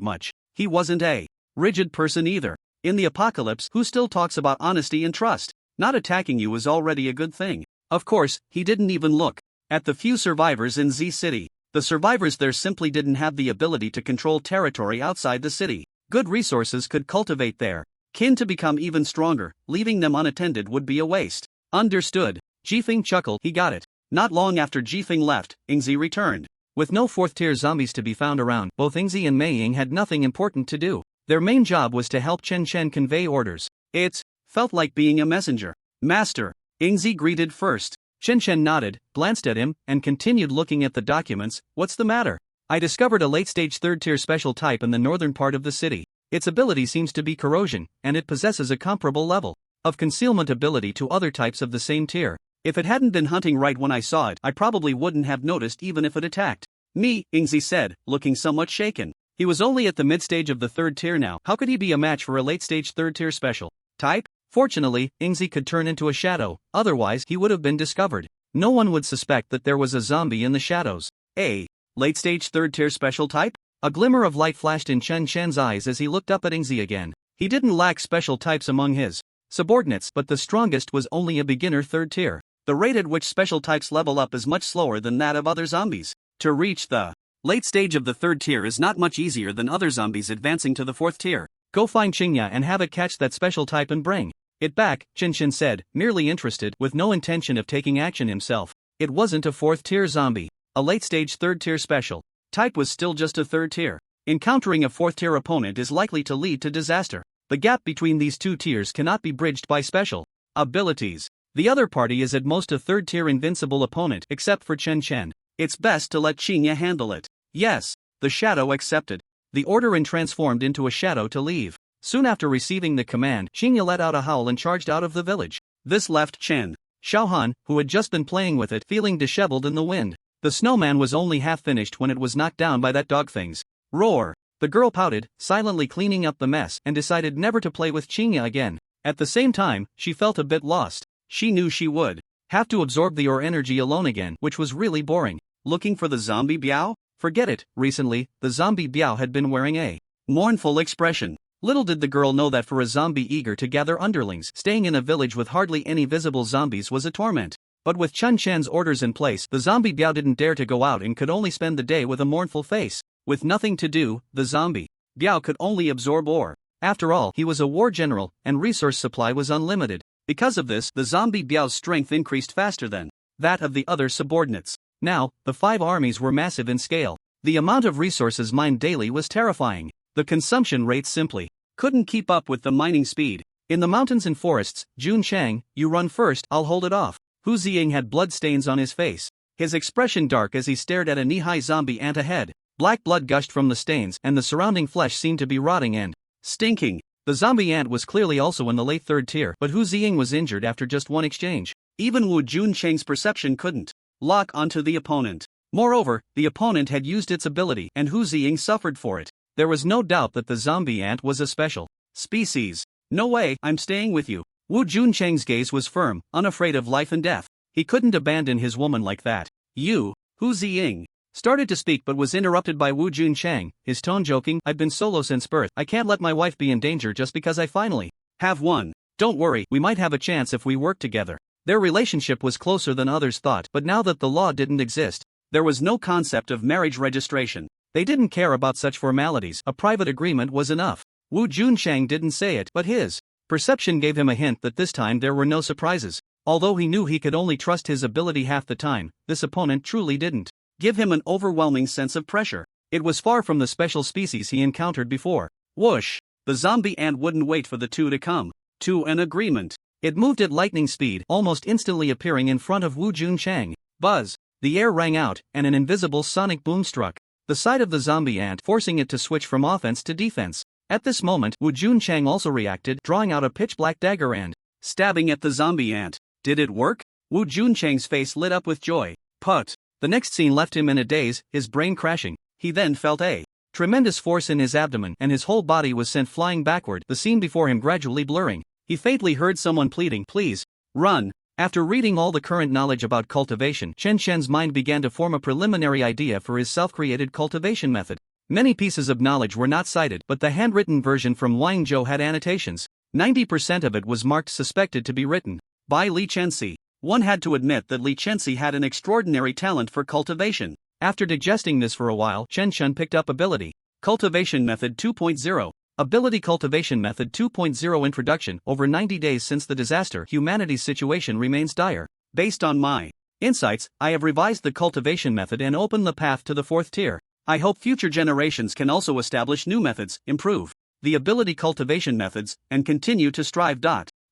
much. He wasn't a rigid person either. In the apocalypse, who still talks about honesty and trust? Not attacking you is already a good thing. Of course, he didn't even look at the few survivors in Z City. The survivors there simply didn't have the ability to control territory outside the city. Good resources could cultivate their kin to become even stronger. Leaving them unattended would be a waste. Understood. Jifeng chuckled. He got it. Not long after Jifeng left, Ingzi returned. With no fourth-tier zombies to be found around, both Ingzi and Mei Ying had nothing important to do. Their main job was to help Chen Chen convey orders. It felt like being a messenger. "Master," Ingzi greeted first. Chen Chen nodded, glanced at him, and continued looking at the documents. "What's the matter?" "I discovered a late-stage third-tier special type in the northern part of the city. Its ability seems to be corrosion, and it possesses a comparable level of concealment ability to other types of the same tier. If it hadn't been hunting right when I saw it, I probably wouldn't have noticed even if it attacked me," Ingzi said, looking somewhat shaken. He was only at the mid-stage of the third tier now. How could he be a match for a late-stage third-tier special type? Fortunately, Ingzi could turn into a shadow, otherwise he would have been discovered. No one would suspect that there was a zombie in the shadows. A late-stage third-tier special type? A glimmer of light flashed in Chen Chen's eyes as he looked up at Ingzi again. He didn't lack special types among his subordinates, but the strongest was only a beginner third tier. The rate at which special types level up is much slower than that of other zombies. To reach the late stage of the third tier is not much easier than other zombies advancing to the fourth tier. "Go find Qingya and have it catch that special type and bring it back," Chen Chen said, merely interested, with no intention of taking action himself. It wasn't a fourth-tier zombie. A late-stage third-tier special type was still just a third tier. Encountering a fourth-tier opponent is likely to lead to disaster. The gap between these two tiers cannot be bridged by special abilities. The other party is at most a third-tier invincible opponent, except for Chen Chen. It's best to let Qingya handle it. Yes, the shadow accepted the order and transformed into a shadow to leave. Soon after receiving the command, Qingya let out a howl and charged out of the village. This left Chen Xiaohan, who had just been playing with it, feeling disheveled in the wind. The snowman was only half finished when it was knocked down by that dog thing's roar. The girl pouted, silently cleaning up the mess, and decided never to play with Qingya again. At the same time, she felt a bit lost. She knew she would have to absorb the ore energy alone again, which was really boring. Looking for the zombie Biao? Forget it. Recently, the zombie Biao had been wearing a mournful expression. Little did the girl know that for a zombie eager to gather underlings, staying in a village with hardly any visible zombies was a torment. But with Chen Chen's orders in place, the zombie Biao didn't dare to go out and could only spend the day with a mournful face. With nothing to do, the zombie Biao could only absorb ore. After all, he was a war general, and resource supply was unlimited. Because of this, the zombie Biao's strength increased faster than that of the other subordinates. Now, the 5 armies were massive in scale. The amount of resources mined daily was terrifying. The consumption rate simply couldn't keep up with the mining speed. In the mountains and forests, Jun Chang, you run first, I'll hold it off. Hu Ziying had blood stains on his face, his expression dark as he stared at a knee-high zombie ant ahead. Black blood gushed from the stains, and the surrounding flesh seemed to be rotting and stinking. The zombie ant was clearly also in the late third tier, but Hu Ziying was injured after just one exchange. Even Wu Juncheng's perception couldn't lock onto the opponent. Moreover, the opponent had used its ability, and Hu Ziying suffered for it. There was no doubt that the zombie ant was a special species. No way, I'm staying with you. Wu Juncheng's gaze was firm, unafraid of life and death. He couldn't abandon his woman like that. You, Hu Ziying, started to speak but was interrupted by Wu Juncheng, his tone joking. I've been solo since birth. I can't let my wife be in danger just because I finally have one. Don't worry, we might have a chance if we work together. Their relationship was closer than others thought, but now that the law didn't exist, there was no concept of marriage registration. They didn't care about such formalities, a private agreement was enough. Wu Junchang didn't say it, but his perception gave him a hint that this time there were no surprises. Although he knew he could only trust his ability half the time, this opponent truly didn't give him an overwhelming sense of pressure. It was far from the special species he encountered before. Whoosh! The zombie ant wouldn't wait for the two to come to an agreement. It moved at lightning speed, almost instantly appearing in front of Wu Junchang. Buzz! The air rang out, and an invisible sonic boom struck the side of the zombie ant, forcing it to switch from offense to defense. At this moment, Wu Junchang also reacted, drawing out a pitch-black dagger and stabbing at the zombie ant. Did it work? Wu Junchang's face lit up with joy. Put! The next scene left him in a daze, his brain crashing. He then felt a tremendous force in his abdomen, and his whole body was sent flying backward, the scene before him gradually blurring. He faintly heard someone pleading, "Please, run." After reading all the current knowledge about cultivation, Chen Shen's mind began to form a preliminary idea for his self-created cultivation method. Many pieces of knowledge were not cited, but the handwritten version from Wangzhou had annotations. 90% of it was marked suspected to be written by Li Chenxi. One had to admit that Li Chenxi had an extraordinary talent for cultivation. After digesting this for a while, Chen Shen picked up Ability Cultivation Method 2.0. Ability Cultivation Method 2.0 Introduction. Over 90 days since the disaster, humanity's situation remains dire. Based on my insights, I have revised the cultivation method and opened the path to the 4th tier. I hope future generations can also establish new methods, improve the ability cultivation methods, and continue to strive.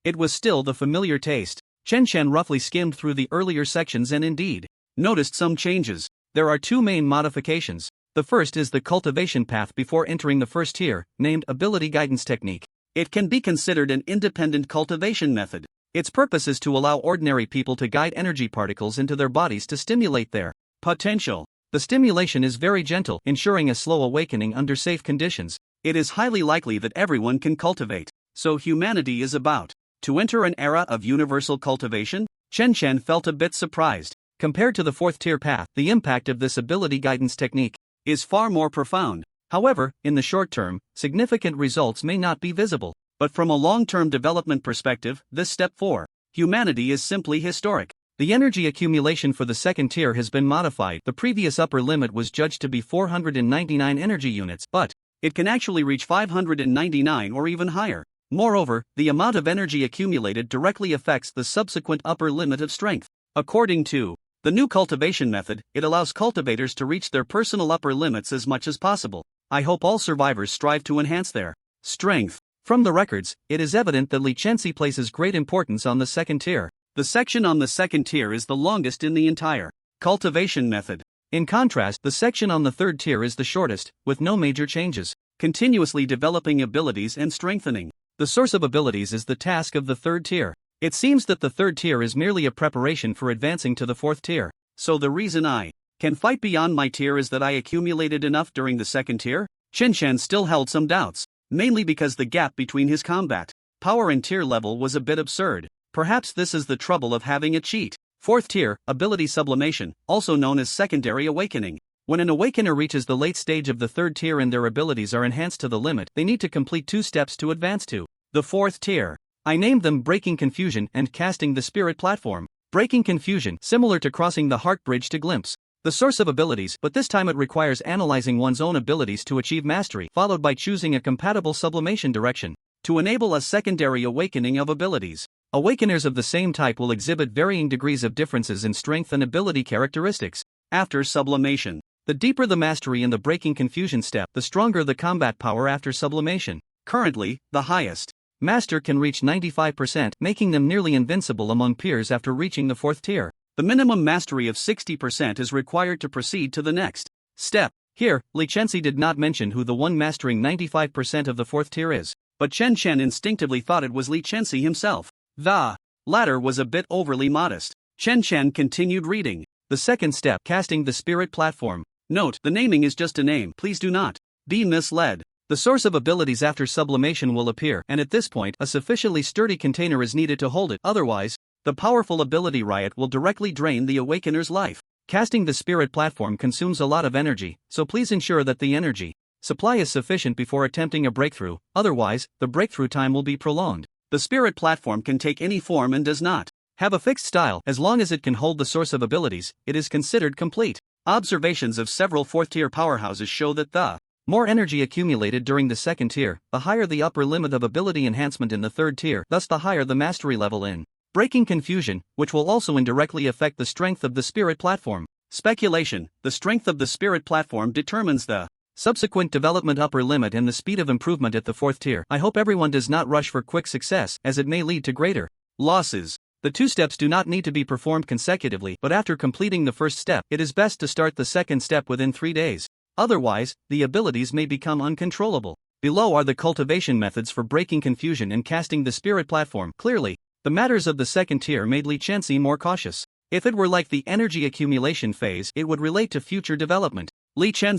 It was still the familiar taste. Chen Shen roughly skimmed through the earlier sections and indeed noticed some changes. There are two main modifications. The first is the cultivation path before entering the 1st tier, named Ability Guidance Technique. It can be considered an independent cultivation method. Its purpose is to allow ordinary people to guide energy particles into their bodies to stimulate their potential. The stimulation is very gentle, ensuring a slow awakening under safe conditions. It is highly likely that everyone can cultivate. So humanity is about to enter an era of universal cultivation? Chen Shen felt a bit surprised. Compared to the 4th tier path, the impact of this ability guidance technique is far more profound. However, in the short term, significant results may not be visible. But from a long-term development perspective, this step for humanity is simply historic. The energy accumulation for the 2nd tier has been modified. The previous upper limit was judged to be 499 energy units, but it can actually reach 599 or even higher. Moreover, the amount of energy accumulated directly affects the subsequent upper limit of strength. According to the new cultivation method, it allows cultivators to reach their personal upper limits as much as possible. I hope all survivors strive to enhance their strength. From the records, it is evident that Li Chenxi places great importance on the 2nd tier. The section on the 2nd tier is the longest in the entire cultivation method. In contrast, the section on the 3rd tier is the shortest, with no major changes. Continuously developing abilities and strengthening the source of abilities is the task of the 3rd tier. It seems that the 3rd tier is merely a preparation for advancing to the 4th tier. So the reason I can fight beyond my tier is that I accumulated enough during the 2nd tier? Chen Shen still held some doubts, mainly because the gap between his combat power and tier level was a bit absurd. Perhaps this is the trouble of having a cheat. 4th tier, Ability Sublimation, also known as Secondary Awakening. When an awakener reaches the late stage of the 3rd tier and their abilities are enhanced to the limit, they need to complete 2 steps to advance to the 4th tier. I named them Breaking Confusion and Casting the Spirit Platform. Breaking Confusion, similar to crossing the heart bridge to glimpse the source of abilities, but this time it requires analyzing one's own abilities to achieve mastery, followed by choosing a compatible sublimation direction to enable a secondary awakening of abilities. Awakeners of the same type will exhibit varying degrees of differences in strength and ability characteristics. After sublimation, the deeper the mastery in the Breaking Confusion step, the stronger the combat power after sublimation. Currently, the highest master can reach 95%, making them nearly invincible among peers after reaching the 4th tier. The minimum mastery of 60% is required to proceed to the next step. Here, Li Chenxi did not mention who the one mastering 95% of the 4th tier is, but Chen Shen instinctively thought it was Li Chenxi himself. The latter was a bit overly modest. Chen Shen continued reading. The 2nd step, Casting the Spirit Platform. Note, the naming is just a name, please do not be misled. The source of abilities after sublimation will appear, and at this point, a sufficiently sturdy container is needed to hold it, otherwise, the powerful ability riot will directly drain the awakener's life. Casting the Spirit Platform consumes a lot of energy, so please ensure that the energy supply is sufficient before attempting a breakthrough, otherwise, the breakthrough time will be prolonged. The Spirit Platform can take any form and does not have a fixed style. As long as it can hold the source of abilities, it is considered complete. Observations of several fourth-tier powerhouses show that the more energy accumulated during the second tier, the higher the upper limit of ability enhancement in the third tier, thus the higher the mastery level in breaking confusion, which will also indirectly affect the strength of the spirit platform. Speculation: the strength of the spirit platform determines the subsequent development upper limit and the speed of improvement at the fourth tier. I hope everyone does not rush for quick success, as it may lead to greater losses. The two steps do not need to be performed consecutively, but after completing the first step, it is best to start the second step within 3 days. Otherwise, the abilities may become uncontrollable. Below are the cultivation methods for breaking confusion and casting the spirit platform. Clearly, the matters of the second tier made Li Chen seem more cautious. If it were like the energy accumulation phase, it would relate to future development. Li Chen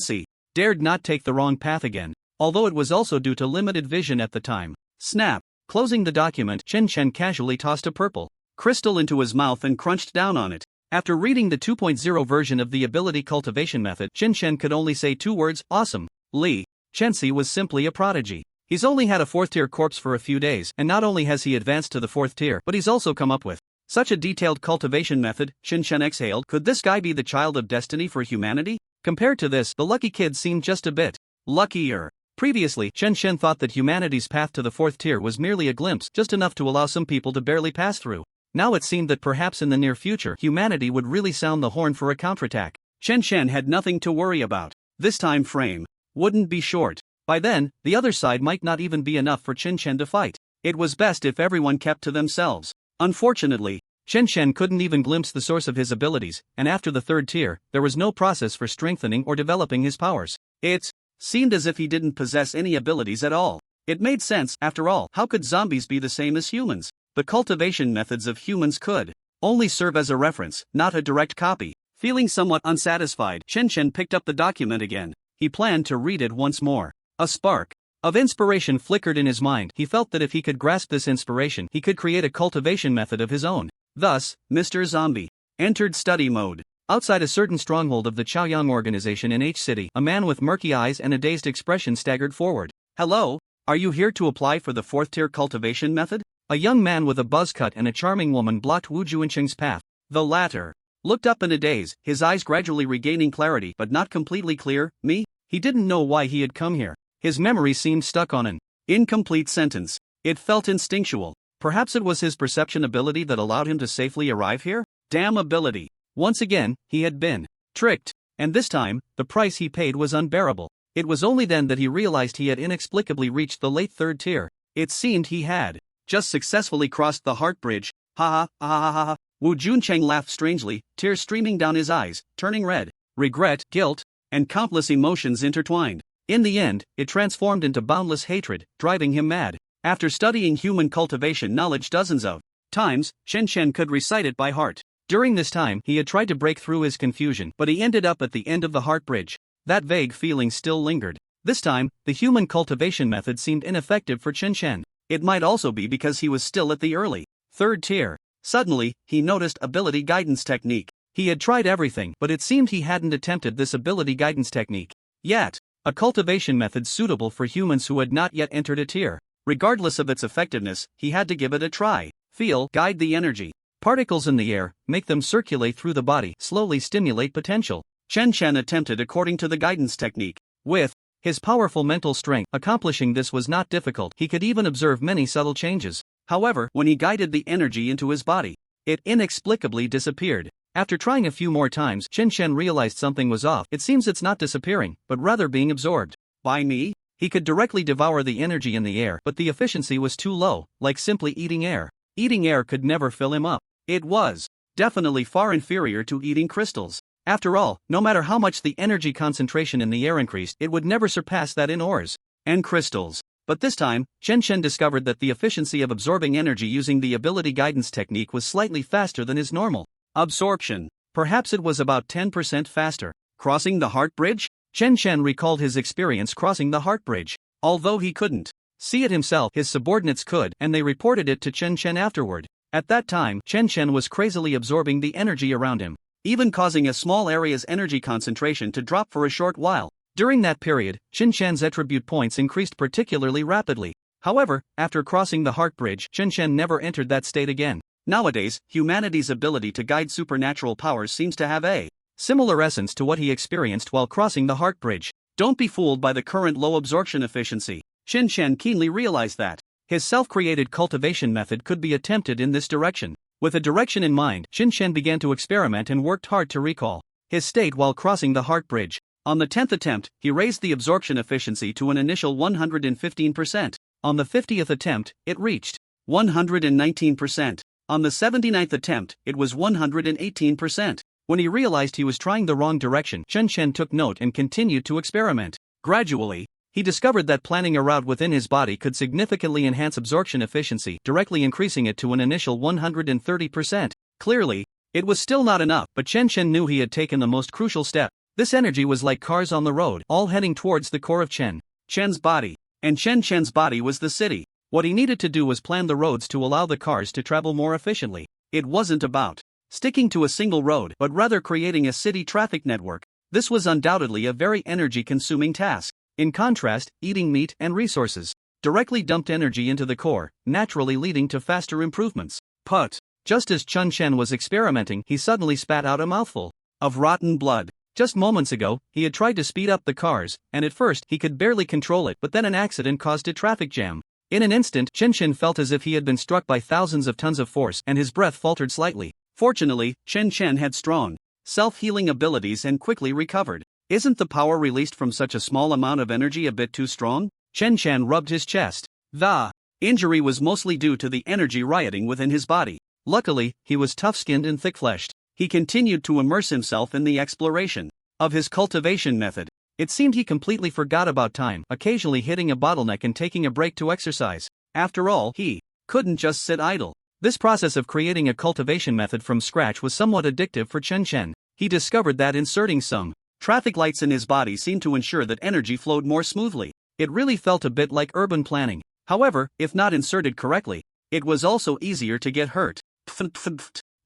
dared not take the wrong path again, although it was also due to limited vision at the time. Snap! Closing the document, Chen casually tossed a purple crystal into his mouth and crunched down on it. After reading the 2.0 version of the ability cultivation method, Chen could only say 2 words: awesome. Li Chen was simply a prodigy. He's only had a 4th tier corpse for a few days, and not only has he advanced to the 4th tier, but he's also come up with such a detailed cultivation method. Chen exhaled. Could this guy be the child of destiny for humanity? Compared to this, the lucky kid seemed just a bit luckier. Previously, Chen thought that humanity's path to the 4th tier was merely a glimpse, just enough to allow some people to barely pass through. Now it seemed that perhaps in the near future, humanity would really sound the horn for a counterattack. Chen had nothing to worry about. This time frame wouldn't be short. By then, the other side might not even be enough for Chen to fight. It was best if everyone kept to themselves. Unfortunately, Chen couldn't even glimpse the source of his abilities, and after the 3rd tier, there was no process for strengthening or developing his powers. It seemed as if he didn't possess any abilities at all. It made sense, after all. How could zombies be the same as humans? The cultivation methods of humans could only serve as a reference, not a direct copy. Feeling somewhat unsatisfied, Chen picked up the document again. He planned to read it once more. A spark of inspiration flickered in his mind. He felt that if he could grasp this inspiration, he could create a cultivation method of his own. Thus, Mr. Zombie entered study mode. Outside a certain stronghold of the Chaoyang organization in H City, a man with murky eyes and a dazed expression staggered forward. Hello, are you here to apply for the 4th tier cultivation method? A young man with a buzz cut and a charming woman blocked Wu Juancheng's path. The latter looked up in a daze, his eyes gradually regaining clarity but not completely clear. Me? He didn't know why he had come here. His memory seemed stuck on an incomplete sentence. It felt instinctual. Perhaps it was his perception ability that allowed him to safely arrive here? Damn ability. Once again, he had been tricked. And this time, the price he paid was unbearable. It was only then that he realized he had inexplicably reached the late 3rd tier. It seemed he had just successfully crossed the heart bridge. Ha ha ha ha ha. Wu Juncheng laughed strangely, tears streaming down his eyes, turning red. Regret, guilt, and countless emotions intertwined. In the end, it transformed into boundless hatred, driving him mad. After studying human cultivation knowledge dozens of times, Chen could recite it by heart. During this time, he had tried to break through his confusion, but he ended up at the end of the heart bridge. That vague feeling still lingered. This time, the human cultivation method seemed ineffective for Chen. It might also be because he was still at the early 3rd tier. Suddenly, he noticed ability guidance technique. He had tried everything, but it seemed he hadn't attempted this ability guidance technique yet. A cultivation method suitable for humans who had not yet entered a tier. Regardless of its effectiveness, he had to give it a try. Feel, guide the energy particles in the air, make them circulate through the body, slowly stimulate potential. Chen attempted according to the guidance technique. With his powerful mental strength, accomplishing this was not difficult. He could even observe many subtle changes. However, when he guided the energy into his body, it inexplicably disappeared. After trying a few more times, Chen realized something was off. It seems it's not disappearing, but rather being absorbed by me. He could directly devour the energy in the air, but the efficiency was too low, like simply eating air. Eating air could never fill him up. It was definitely far inferior to eating crystals. After all, no matter how much the energy concentration in the air increased, it would never surpass that in ores and crystals. But this time, Chen discovered that the efficiency of absorbing energy using the ability guidance technique was slightly faster than his normal absorption. Perhaps it was about 10% faster. Crossing the heart bridge? Chen recalled his experience crossing the heart bridge. Although he couldn't see it himself, his subordinates could, and they reported it to Chen afterward. At that time, Chen was crazily absorbing the energy around him, even causing a small area's energy concentration to drop for a short while. During that period, Chen's attribute points increased particularly rapidly. However, after crossing the heart bridge, Chen never entered that state again. Nowadays, humanity's ability to guide supernatural powers seems to have a similar essence to what he experienced while crossing the Heart Bridge. Don't be fooled by the current low absorption efficiency. Shin Chen keenly realized that his self-created cultivation method could be attempted in this direction. With a direction in mind, Shin Chen began to experiment and worked hard to recall his state while crossing the Heart Bridge. On the 10th attempt, he raised the absorption efficiency to an initial 115%. On the 50th attempt, it reached 119%. On the 79th attempt, it was 118%. When he realized he was trying the wrong direction, Shin Chen took note and continued to experiment. Gradually, he discovered that planning a route within his body could significantly enhance absorption efficiency, directly increasing it to an initial 130%. Clearly, it was still not enough, but Shin Chen knew he had taken the most crucial step. This energy was like cars on the road, all heading towards the core of Chen's body. And Chen's body was the city. What he needed to do was plan the roads to allow the cars to travel more efficiently. It wasn't about sticking to a single road, but rather creating a city traffic network. This was undoubtedly a very energy-consuming task. In contrast, eating meat and resources directly dumped energy into the core, naturally leading to faster improvements. But just as Chun Chen was experimenting, he suddenly spat out a mouthful of rotten blood. Just moments ago, he had tried to speed up the cars, and at first he could barely control it, but then an accident caused a traffic jam. In an instant, Shin Chen felt as if he had been struck by thousands of tons of force, and his breath faltered slightly. Fortunately, Shin Chen had strong self-healing abilities and quickly recovered. Isn't the power released from such a small amount of energy a bit too strong? Shin Chen rubbed his chest. The injury was mostly due to the energy rioting within his body. Luckily, he was tough-skinned and thick-fleshed. He continued to immerse himself in the exploration of his cultivation method. It seemed he completely forgot about time, occasionally hitting a bottleneck and taking a break to exercise. After all, he couldn't just sit idle. This process of creating a cultivation method from scratch was somewhat addictive for Chen Chen. He discovered that inserting some traffic lights in his body seemed to ensure that energy flowed more smoothly. It really felt a bit like urban planning. However, if not inserted correctly, it was also easier to get hurt.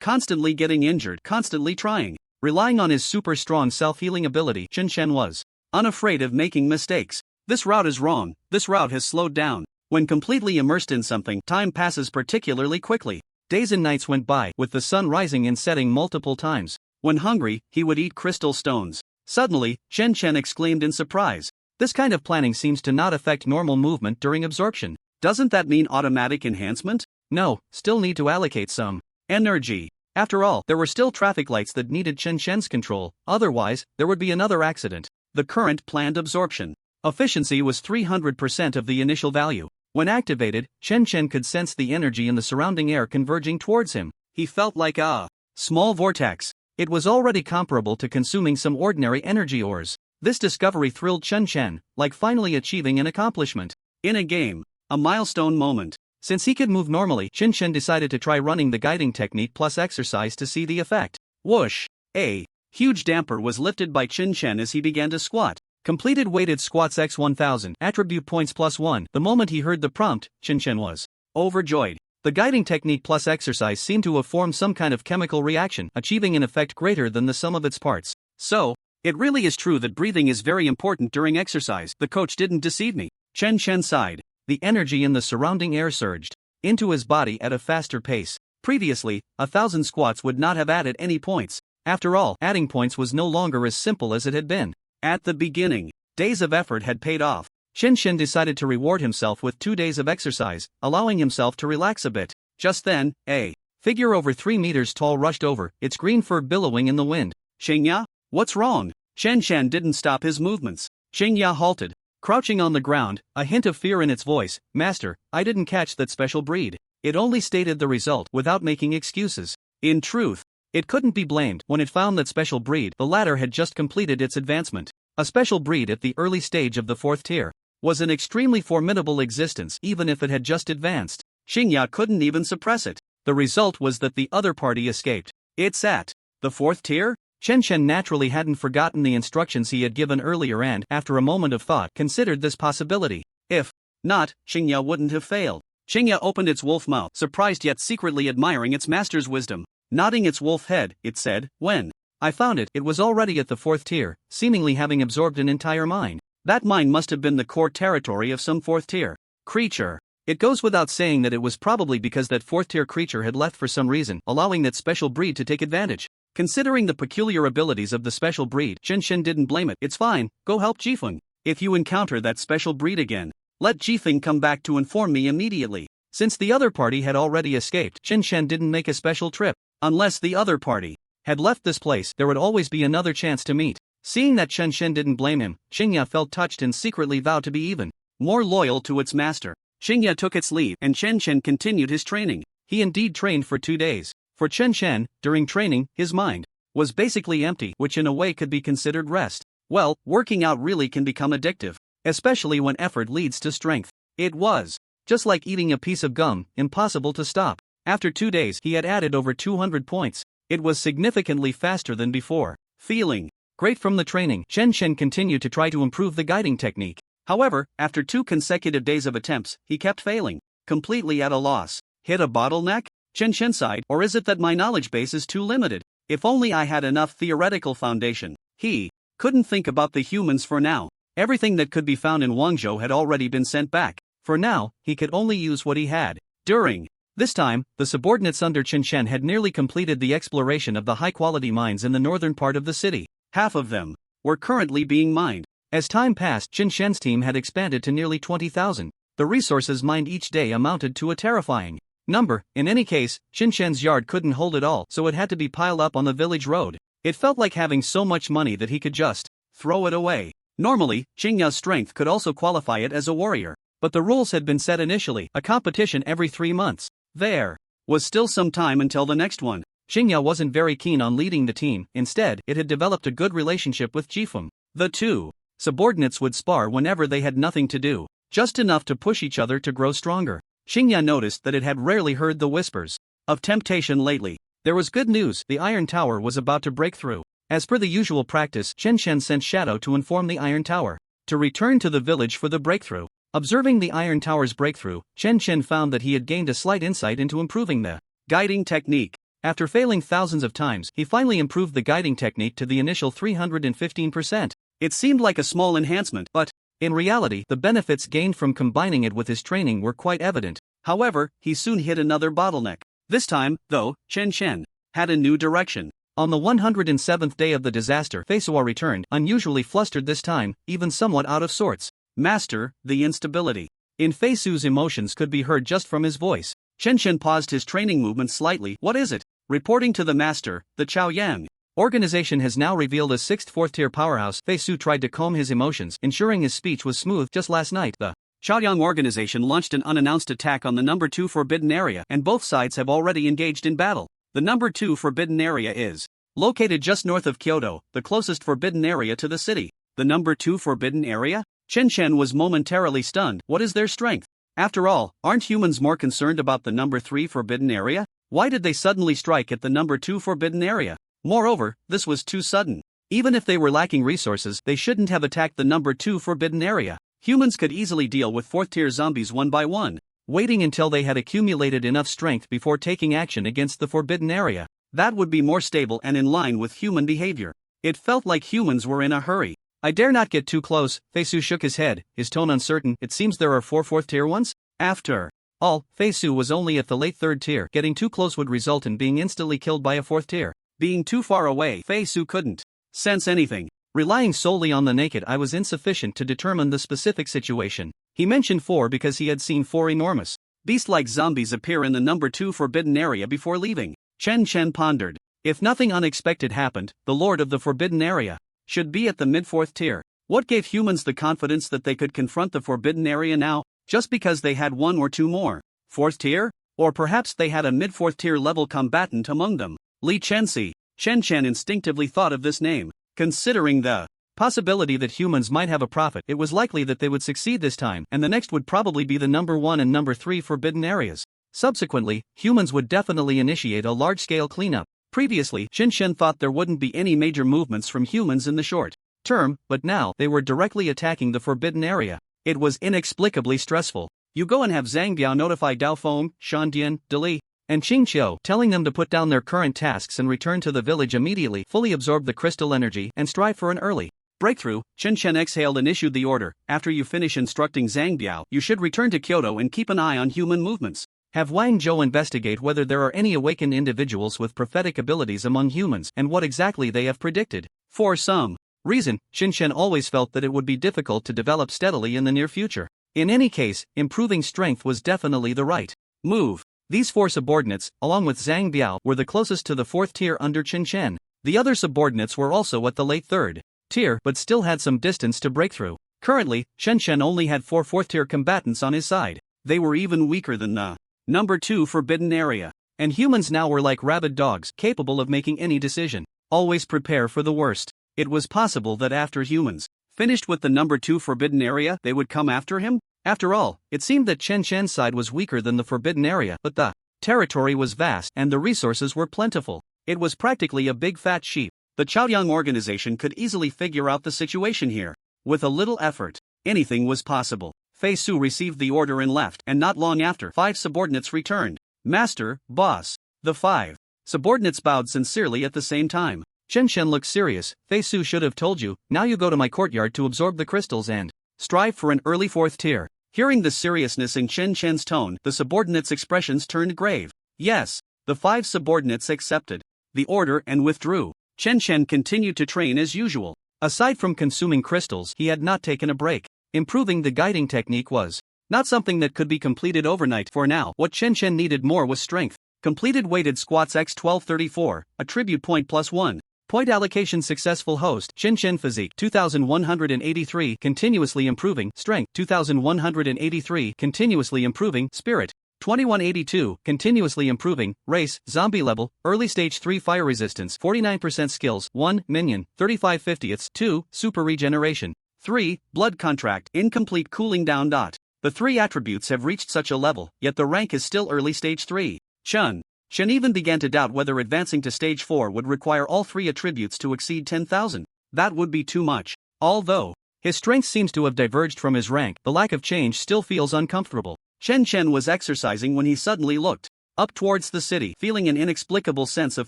Constantly getting injured, constantly trying. Relying on his super strong self-healing ability, Chen Chen was unafraid of making mistakes. This route is wrong, this route has slowed down. When completely immersed in something, time passes particularly quickly. Days and nights went by, with the sun rising and setting multiple times. When hungry, he would eat crystal stones. Suddenly, Chen Chen exclaimed in surprise. This kind of planning seems to not affect normal movement during absorption. Doesn't that mean automatic enhancement? No, still need to allocate some energy. After all, there were still traffic lights that needed Chen Chen's control, otherwise, there would be another accident. The current planned absorption efficiency was 300% of the initial value. When activated, Chen Chen could sense the energy in the surrounding air converging towards him. He felt like a small vortex. It was already comparable to consuming some ordinary energy ores. This discovery thrilled Chen Chen, like finally achieving an accomplishment. In a game, a milestone moment. Since he could move normally, Chen Chen decided to try running the guiding technique plus exercise to see the effect. Whoosh! A huge damper was lifted by Chen Chen as he began to squat. Completed weighted squats x 1000, attribute points +1. The moment he heard the prompt, Chen Chen was overjoyed. The guiding technique plus exercise seemed to have formed some kind of chemical reaction, achieving an effect greater than the sum of its parts. So, it really is true that breathing is very important during exercise. The coach didn't deceive me. Chen Chen sighed. The energy in the surrounding air surged into his body at a faster pace. Previously, 1,000 squats would not have added any points. After all, adding points was no longer as simple as it had been. At the beginning, days of effort had paid off. Shin Chen decided to reward himself with 2 days of exercise, allowing himself to relax a bit. Just then, a figure over 3 meters tall rushed over, its green fur billowing in the wind. Xingya? What's wrong? Shen Chen didn't stop his movements. Xingya halted, crouching on the ground, a hint of fear in its voice. Master, I didn't catch that special breed. It only stated the result without making excuses. In truth, it couldn't be blamed. When it found that special breed, the latter had just completed its advancement. A special breed at the early stage of the 4th tier was an extremely formidable existence even if it had just advanced. Xingya couldn't even suppress it. The result was that the other party escaped. It's at the 4th tier? Chen Chen naturally hadn't forgotten the instructions he had given earlier and, after a moment of thought, considered this possibility. If not, Xingya wouldn't have failed. Xingya opened its wolf mouth, surprised yet secretly admiring its master's wisdom. Nodding its wolf head, it said, when I found it, it was already at the 4th tier, seemingly having absorbed an entire mine. That mine must have been the core territory of some 4th tier creature. It goes without saying that it was probably because that fourth-tier creature had left for some reason, allowing that special breed to take advantage. Considering the peculiar abilities of the special breed, Chen Shen didn't blame it. It's fine, go help Jifeng. If you encounter that special breed again, let Jifeng come back to inform me immediately. Since the other party had already escaped, Chen Shen didn't make a special trip. Unless the other party had left this place, there would always be another chance to meet. Seeing that Chen Shen didn't blame him, Xingya felt touched and secretly vowed to be even more loyal to its master. Xingya took its leave and Chen Shen continued his training. He indeed trained for 2 days. For Chen Shen, during training, his mind was basically empty, which in a way could be considered rest. Well, working out really can become addictive, especially when effort leads to strength. It was just like eating a piece of gum, impossible to stop. After 2 days, he had added over 200 points. It was significantly faster than before. Feeling great from the training, Chen Shen continued to try to improve the guiding technique. However, after 2 consecutive days of attempts, he kept failing, completely at a loss. Hit a bottleneck? Chen Shen sighed, or is it that my knowledge base is too limited? If only I had enough theoretical foundation. He couldn't think about the humans for now. Everything that could be found in Wangzhou had already been sent back. For now, he could only use what he had. During this time, the subordinates under Chen Shen had nearly completed the exploration of the high-quality mines in the northern part of the city. Half of them were currently being mined. As time passed, Chen Shen's team had expanded to nearly 20,000. The resources mined each day amounted to a terrifying number. In any case, Chen Shen's yard couldn't hold it all, so it had to be piled up on the village road. It felt like having so much money that he could just throw it away. Normally, Xingya's strength could also qualify it as a warrior, but the rules had been set initially, a competition every 3 months. There was still some time until the next one. Xingya wasn't very keen on leading the team. Instead, it had developed a good relationship with Jifeng. The two subordinates would spar whenever they had nothing to do, just enough to push each other to grow stronger. Xingya noticed that it had rarely heard the whispers of temptation lately. There was good news, the Iron Tower was about to break through. As per the usual practice, Chen Shen sent Shadow to inform the Iron Tower to return to the village for the breakthrough. Observing the Iron Tower's breakthrough, Chen Shen found that he had gained a slight insight into improving the guiding technique. After failing thousands of times, he finally improved the guiding technique to the initial 315%. It seemed like a small enhancement, but in reality, the benefits gained from combining it with his training were quite evident. However, he soon hit another bottleneck. This time, though, Chen Shen had a new direction. On the 107th day of the disaster, Feisua returned, unusually flustered this time, even somewhat out of sorts. Master, the instability in Feisu's emotions could be heard just from his voice. Chen Shen paused his training movement slightly. What is it? Reporting to the master, the Chaoyang organization has now revealed a 6th fourth-tier powerhouse. Feisu tried to calm his emotions, ensuring his speech was smooth. Just last night, the Chaoyang organization launched an unannounced attack on the number 2 forbidden area, and both sides have already engaged in battle. The number 2 forbidden area is located just north of Kyoto, the closest forbidden area to the city. The number 2 forbidden area? Chen Shen was momentarily stunned. What is their strength? After all, aren't humans more concerned about the number 3 forbidden area? Why did they suddenly strike at the number 2 forbidden area? Moreover, this was too sudden. Even if they were lacking resources, they shouldn't have attacked the number 2 forbidden area. Humans could easily deal with 4th-tier zombies one by one, waiting until they had accumulated enough strength before taking action against the forbidden area. That would be more stable and in line with human behavior. It felt like humans were in a hurry. I dare not get too close. Feisu shook his head, his tone uncertain. It seems there are 4 4th-tier ones? After all, Feisu was only at the late 3rd tier. Getting too close would result in being instantly killed by a 4th tier. Being too far away, Feisu couldn't sense anything. Relying solely on the naked eye was insufficient to determine the specific situation. He mentioned 4 because he had seen 4 enormous beast-like zombies appear in the number 2 forbidden area before leaving. Chen Chen pondered. If nothing unexpected happened, the lord of the forbidden area should be at the mid-4th tier. What gave humans the confidence that they could confront the forbidden area now? Just because they had 1 or 2 more 4th tier? Or perhaps they had a mid-4th tier level combatant among them. Li Chenxi. Chen Chen instinctively thought of this name. Considering the possibility that humans might have a prophet, it was likely that they would succeed this time, and the next would probably be the number 1 and number 3 forbidden areas. Subsequently, humans would definitely initiate a large-scale cleanup. Previously, Chen Shen thought there wouldn't be any major movements from humans in the short term, but now they were directly attacking the forbidden area. It was inexplicably stressful. You go and have Zhang Biao notify Dao Feng, Shan Dian, Dali, and Qing Qiu, telling them to put down their current tasks and return to the village immediately, fully absorb the crystal energy, and strive for an early Breakthrough, Chen Chen exhaled and issued the order. After you finish instructing Zhang Biao, you should return to Kyoto and keep an eye on human movements. Have Wang Zhou investigate whether there are any awakened individuals with prophetic abilities among humans and what exactly they have predicted. For some reason, Chen Chen always felt that it would be difficult to develop steadily in the near future. In any case, improving strength was definitely the right move. These 4 subordinates, along with Zhang Biao, were the closest to the 4th tier under Chen Chen. The other subordinates were also at the late 3rd tier but still had some distance to break through. Currently, Chen Chen only had 4 4th tier combatants on his side. They were even weaker than the number 2 forbidden area. And humans now were like rabid dogs, capable of making any decision. Always prepare for the worst. It was possible that after humans finished with the number 2 forbidden area, they would come after him? After all, it seemed that Chen Chen's side was weaker than the forbidden area, but the territory was vast and the resources were plentiful. It was practically a big fat sheep. The Chaoyang organization could easily figure out the situation here. With a little effort, anything was possible. Fei Su received the order and left, and not long after, 5 subordinates returned. Master, boss. The 5 subordinates bowed sincerely at the same time. Chen Chen looked serious. Fei Su should have told you, now you go to my courtyard to absorb the crystals and strive for an early 4th tier. Hearing the seriousness in Chen Chen's tone, the subordinates' expressions turned grave. Yes, the 5 subordinates accepted the order and withdrew. Chen Chen continued to train as usual. Aside from consuming crystals, he had not taken a break. Improving the guiding technique was not something that could be completed overnight. For now, what Chen Chen needed more was strength. Completed weighted squats x 1234, attribute point +1. Point allocation successful host. Chen Chen physique 2183, continuously improving. Strength 2183, continuously improving. Spirit 2182, continuously improving. Race, zombie level, early stage 3 fire resistance, 49% skills, 1, minion, 35 50ths, 2, super regeneration, 3, blood contract, incomplete cooling down. The 3 attributes have reached such a level, yet the rank is still early stage 3. Chen even began to doubt whether advancing to stage 4 would require all 3 attributes to exceed 10,000. That would be too much. Although his strength seems to have diverged from his rank, the lack of change still feels uncomfortable. Chen Chen was exercising when he suddenly looked up towards the city, feeling an inexplicable sense of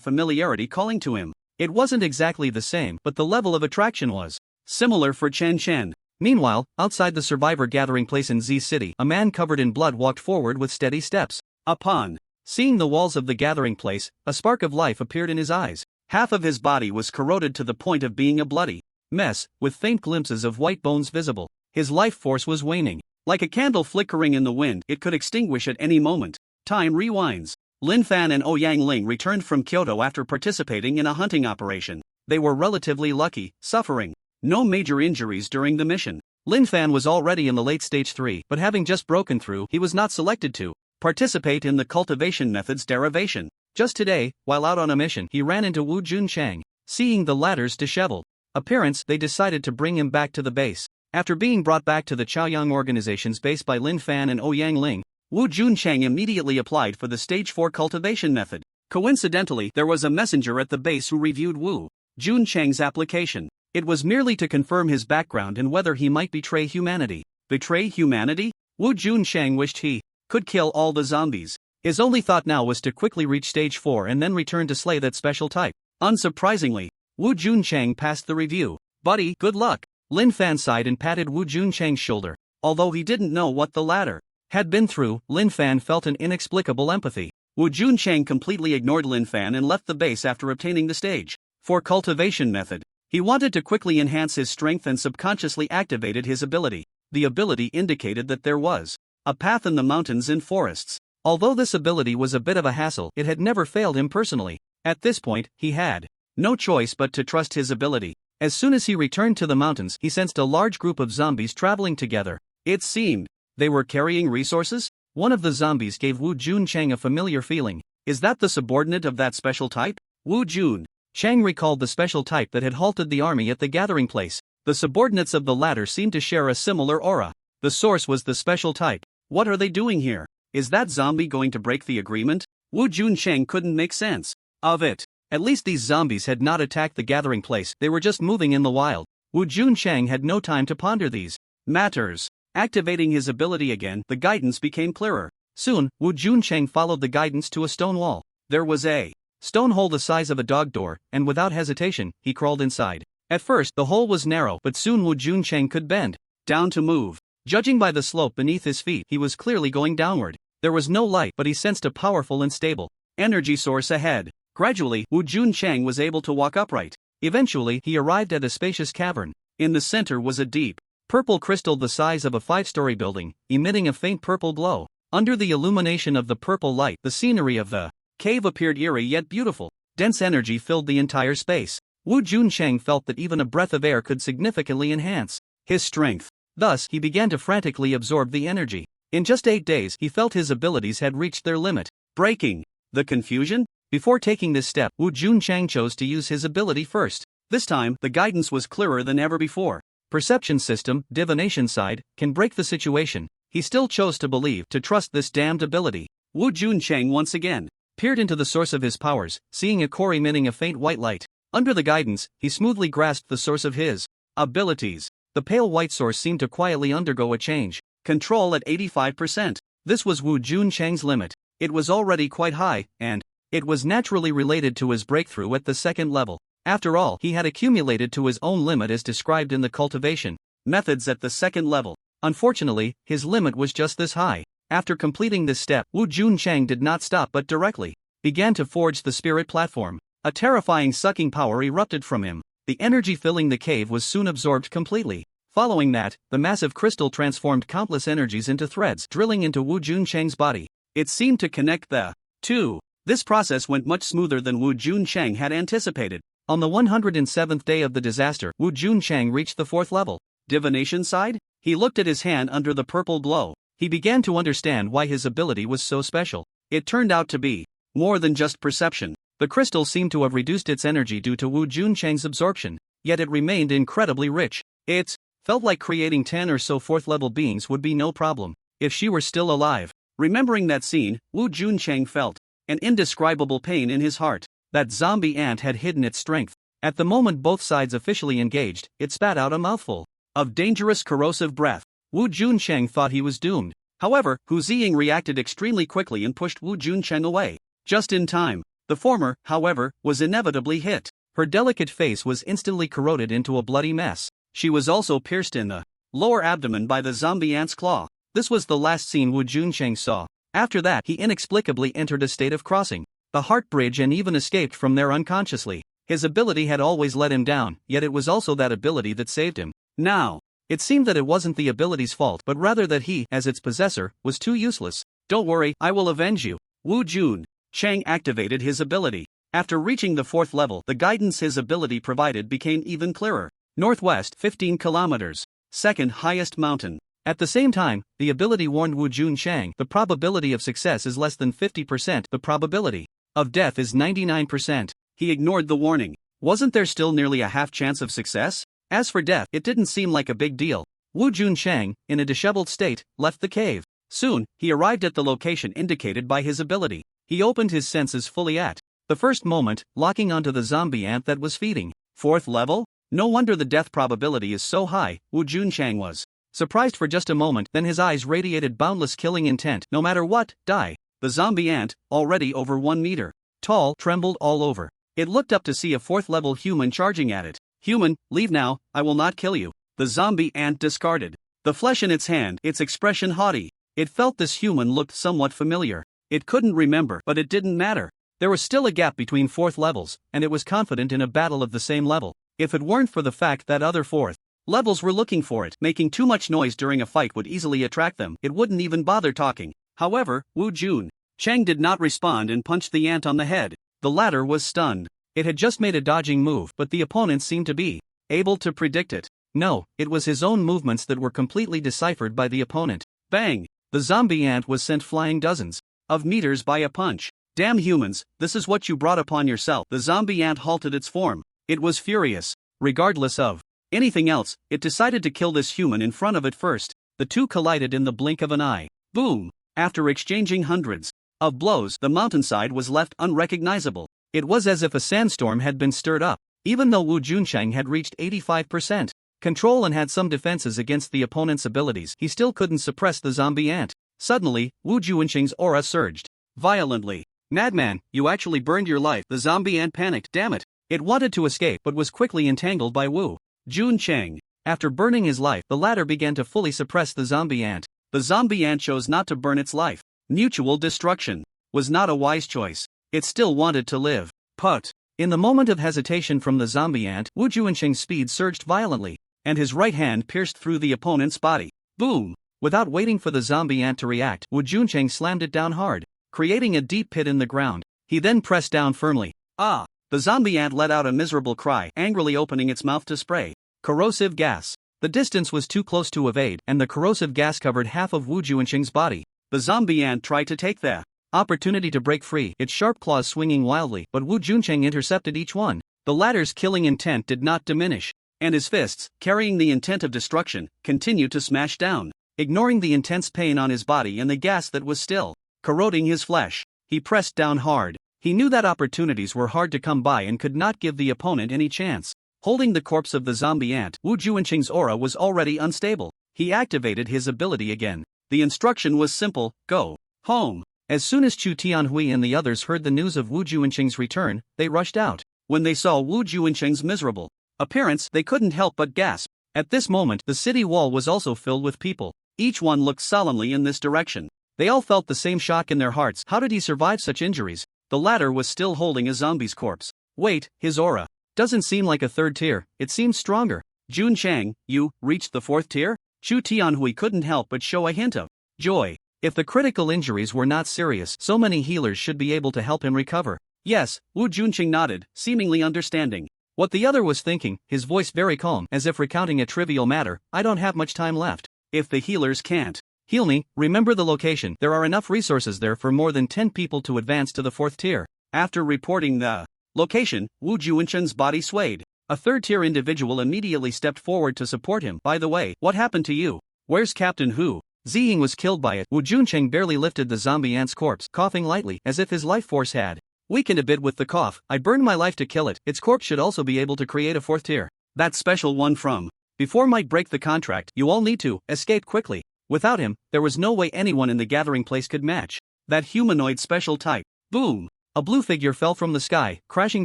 familiarity calling to him. It wasn't exactly the same, but the level of attraction was similar for Chen Chen. Meanwhile, outside the survivor gathering place in Z City, a man covered in blood walked forward with steady steps. Upon seeing the walls of the gathering place, a spark of life appeared in his eyes. Half of his body was corroded to the point of being a bloody mess, with faint glimpses of white bones visible. His life force was waning. Like a candle flickering in the wind, it could extinguish at any moment. Time rewinds. Lin Fan and Ouyang Ling returned from Kyoto after participating in a hunting operation. They were relatively lucky, suffering no major injuries during the mission. Lin Fan was already in the late stage 3, but having just broken through, he was not selected to participate in the cultivation method's derivation. Just today, while out on a mission, he ran into Wu Junchang. Seeing the latter's disheveled appearance, they decided to bring him back to the base. After being brought back to the Chaoyang organization's base by Lin Fan and Ouyang Ling, Wu Junchang immediately applied for the stage 4 cultivation method. Coincidentally, there was a messenger at the base who reviewed Wu Junchang's application. It was merely to confirm his background and whether he might betray humanity. Betray humanity? Wu Junchang wished he could kill all the zombies. His only thought now was to quickly reach stage 4 and then return to slay that special type. Unsurprisingly, Wu Junchang passed the review. Buddy, good luck. Lin Fan sighed and patted Wu Junchang's shoulder. Although he didn't know what the latter had been through, Lin Fan felt an inexplicable empathy. Wu Junchang completely ignored Lin Fan and left the base after obtaining the stage 4 cultivation method. He wanted to quickly enhance his strength and subconsciously activated his ability. The ability indicated that there was a path in the mountains and forests. Although this ability was a bit of a hassle, it had never failed him personally. At this point, he had no choice but to trust his ability. As soon as he returned to the mountains, he sensed a large group of zombies traveling together. It seemed they were carrying resources. One of the zombies gave Wu Junchang a familiar feeling. Is that the subordinate of that special type? Wu Junchang recalled the special type that had halted the army at the gathering place. The subordinates of the latter seemed to share a similar aura. The source was the special type. What are they doing here? Is that zombie going to break the agreement? Wu Junchang couldn't make sense of it. At least these zombies had not attacked the gathering place, they were just moving in the wild. Wu Junchang had no time to ponder these matters. Activating his ability again, the guidance became clearer. Soon, Wu Junchang followed the guidance to a stone wall. There was a stone hole the size of a dog door, and without hesitation, he crawled inside. At first, the hole was narrow, but soon Wu Juncheng could bend down to move. Judging by the slope beneath his feet, he was clearly going downward. There was no light, but he sensed a powerful and stable energy source ahead. Gradually, Wu Juncheng was able to walk upright. Eventually, he arrived at a spacious cavern. In the center was a deep purple crystal the size of a 5-story building, emitting a faint purple glow. Under the illumination of the purple light, the scenery of the cave appeared eerie yet beautiful. Dense energy filled the entire space. Wu Juncheng felt that even a breath of air could significantly enhance his strength. Thus, he began to frantically absorb the energy. In just 8 days, he felt his abilities had reached their limit. Breaking the confusion? Before taking this step, Wu Juncheng chose to use his ability first. This time, the guidance was clearer than ever before. Perception system, divination side, can break the situation. He still chose to trust this damned ability. Wu Juncheng once again peered into the source of his powers, seeing a core emitting a faint white light. Under the guidance, he smoothly grasped the source of his abilities. The pale white source seemed to quietly undergo a change. Control at 85%. This was Wu Juncheng's limit. It was already quite high, and it was naturally related to his breakthrough at the second level. After all, he had accumulated to his own limit as described in the cultivation methods at the second level. Unfortunately, his limit was just this high. After completing this step, Wu Juncheng did not stop but directly began to forge the spirit platform. A terrifying sucking power erupted from him. The energy filling the cave was soon absorbed completely. Following that, the massive crystal transformed countless energies into threads, drilling into Wu Juncheng's body. It seemed to connect the two. This process went much smoother than Wu Juncheng had anticipated. On the 107th day of the disaster, Wu Juncheng reached the 4th level. Divination side? He looked at his hand under the purple glow. He began to understand why his ability was so special. It turned out to be more than just perception. The crystal seemed to have reduced its energy due to Wu Juncheng's absorption, yet it remained incredibly rich. It felt like creating 10 or so 4th-level beings would be no problem, if she were still alive. Remembering that scene, Wu Juncheng felt an indescribable pain in his heart. That zombie ant had hidden its strength. At the moment both sides officially engaged, it spat out a mouthful of dangerous corrosive breath. Wu Juncheng thought he was doomed. However, Hu Ziying reacted extremely quickly and pushed Wu Juncheng away. Just in time. The former, however, was inevitably hit. Her delicate face was instantly corroded into a bloody mess. She was also pierced in the lower abdomen by the zombie ant's claw. This was the last scene Wu Juncheng saw. After that, he inexplicably entered a state of crossing the heart bridge and even escaped from there unconsciously. His ability had always let him down, yet it was also that ability that saved him. Now, it seemed that it wasn't the ability's fault but rather that he, as its possessor, was too useless. Don't worry, I will avenge you. Wu Juncheng activated his ability. After reaching the 4th level, the guidance his ability provided became even clearer. Northwest, 15 kilometers. Second highest mountain. At the same time, the ability warned Wu Juncheng, the probability of success is less than 50%, the probability of death is 99%. He ignored the warning. Wasn't there still nearly a half chance of success? As for death, it didn't seem like a big deal. Wu Juncheng, in a disheveled state, left the cave. Soon, he arrived at the location indicated by his ability. He opened his senses fully at the first moment, locking onto the zombie ant that was feeding. 4th level? No wonder the death probability is so high. Wu Juncheng was surprised for just a moment, then his eyes radiated boundless killing intent. No matter what, die. The zombie ant, already over 1 meter tall, trembled all over. It looked up to see a 4th-level human charging at it. Human, leave now, I will not kill you. The zombie ant discarded the flesh in its hand, its expression haughty. It felt this human looked somewhat familiar. It couldn't remember, but it didn't matter. There was still a gap between 4th levels, and it was confident in a battle of the same level. If it weren't for the fact that other 4th levels were looking for it, making too much noise during a fight would easily attract them, it wouldn't even bother talking. However, Wu Juncheng did not respond and punched the ant on the head. The latter was stunned. It had just made a dodging move, but the opponent seemed to be able to predict it. No, it was his own movements that were completely deciphered by the opponent. Bang! The zombie ant was sent flying dozens of meters by a punch. Damn humans, this is what you brought upon yourself. The zombie ant halted its form. It was furious. Regardless of anything else, it decided to kill this human in front of it first. The two collided in the blink of an eye. Boom! After exchanging hundreds of blows, the mountainside was left unrecognizable. It was as if a sandstorm had been stirred up. Even though Wu Juncheng had reached 85% control and had some defenses against the opponent's abilities, he still couldn't suppress the zombie ant. Suddenly, Wu Juncheng's aura surged violently. Madman, you actually burned your life. The zombie ant panicked. Damn it. It wanted to escape but was quickly entangled by Wu Juncheng. After burning his life, the latter began to fully suppress the zombie ant. The zombie ant chose not to burn its life. Mutual destruction was not a wise choice. It still wanted to live. But in the moment of hesitation from the zombie ant, Wu Juncheng's speed surged violently, and his right hand pierced through the opponent's body. Boom! Without waiting for the zombie ant to react, Wu Juncheng slammed it down hard, creating a deep pit in the ground. He then pressed down firmly. Ah! The zombie ant let out a miserable cry, angrily opening its mouth to spray corrosive gas. The distance was too close to evade, and the corrosive gas covered half of Wu Juncheng's body. The zombie ant tried to take the opportunity to break free, its sharp claws swinging wildly, but Wu Juncheng intercepted each one. The latter's killing intent did not diminish, and his fists, carrying the intent of destruction, continued to smash down. Ignoring the intense pain on his body and the gas that was still corroding his flesh, he pressed down hard. He knew that opportunities were hard to come by and could not give the opponent any chance. Holding the corpse of the zombie ant, Wu Juncheng's aura was already unstable. He activated his ability again. The instruction was simple: go home. As soon as Chu Tianhui and the others heard the news of Wu Juncheng's return, they rushed out. When they saw Wu Juncheng's miserable appearance, they couldn't help but gasp. At this moment, the city wall was also filled with people. Each one looked solemnly in this direction. They all felt the same shock in their hearts. How did he survive such injuries? The latter was still holding a zombie's corpse. Wait, his aura doesn't seem like a third tier, it seems stronger. Juncheng, you reached the fourth tier? Chu Tianhui couldn't help but show a hint of joy. If the critical injuries were not serious, so many healers should be able to help him recover. Yes, Wu Juncheng nodded, seemingly understanding what the other was thinking, his voice very calm, as if recounting a trivial matter. I don't have much time left. If the healers can't heal me, remember the location. There are enough resources there for more than 10 people to advance to the fourth tier. After reporting the location, Wu Juncheng's body swayed. A third-tier individual immediately stepped forward to support him. By the way, what happened to you? Where's Captain Hu? Ziying was killed by it. Wu Juncheng barely lifted the zombie ant's corpse, coughing lightly, as if his life force had weakened a bit with the cough. I burned my life to kill it. Its corpse should also be able to create a fourth tier. That special one from before might break the contract. You all need to escape quickly. Without him, there was no way anyone in the gathering place could match that humanoid special type. Boom! A blue figure fell from the sky, crashing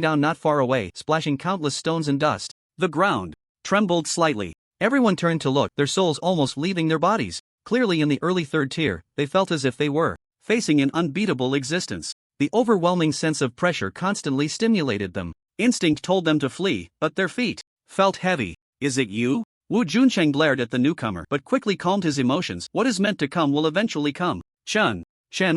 down not far away, splashing countless stones and dust. The ground trembled slightly. Everyone turned to look, their souls almost leaving their bodies. Clearly in the early third tier, they felt as if they were facing an unbeatable existence. The overwhelming sense of pressure constantly stimulated them. Instinct told them to flee, but their feet felt heavy. Is it you? Wu Juncheng glared at the newcomer but quickly calmed his emotions. What is meant to come will eventually come. Chen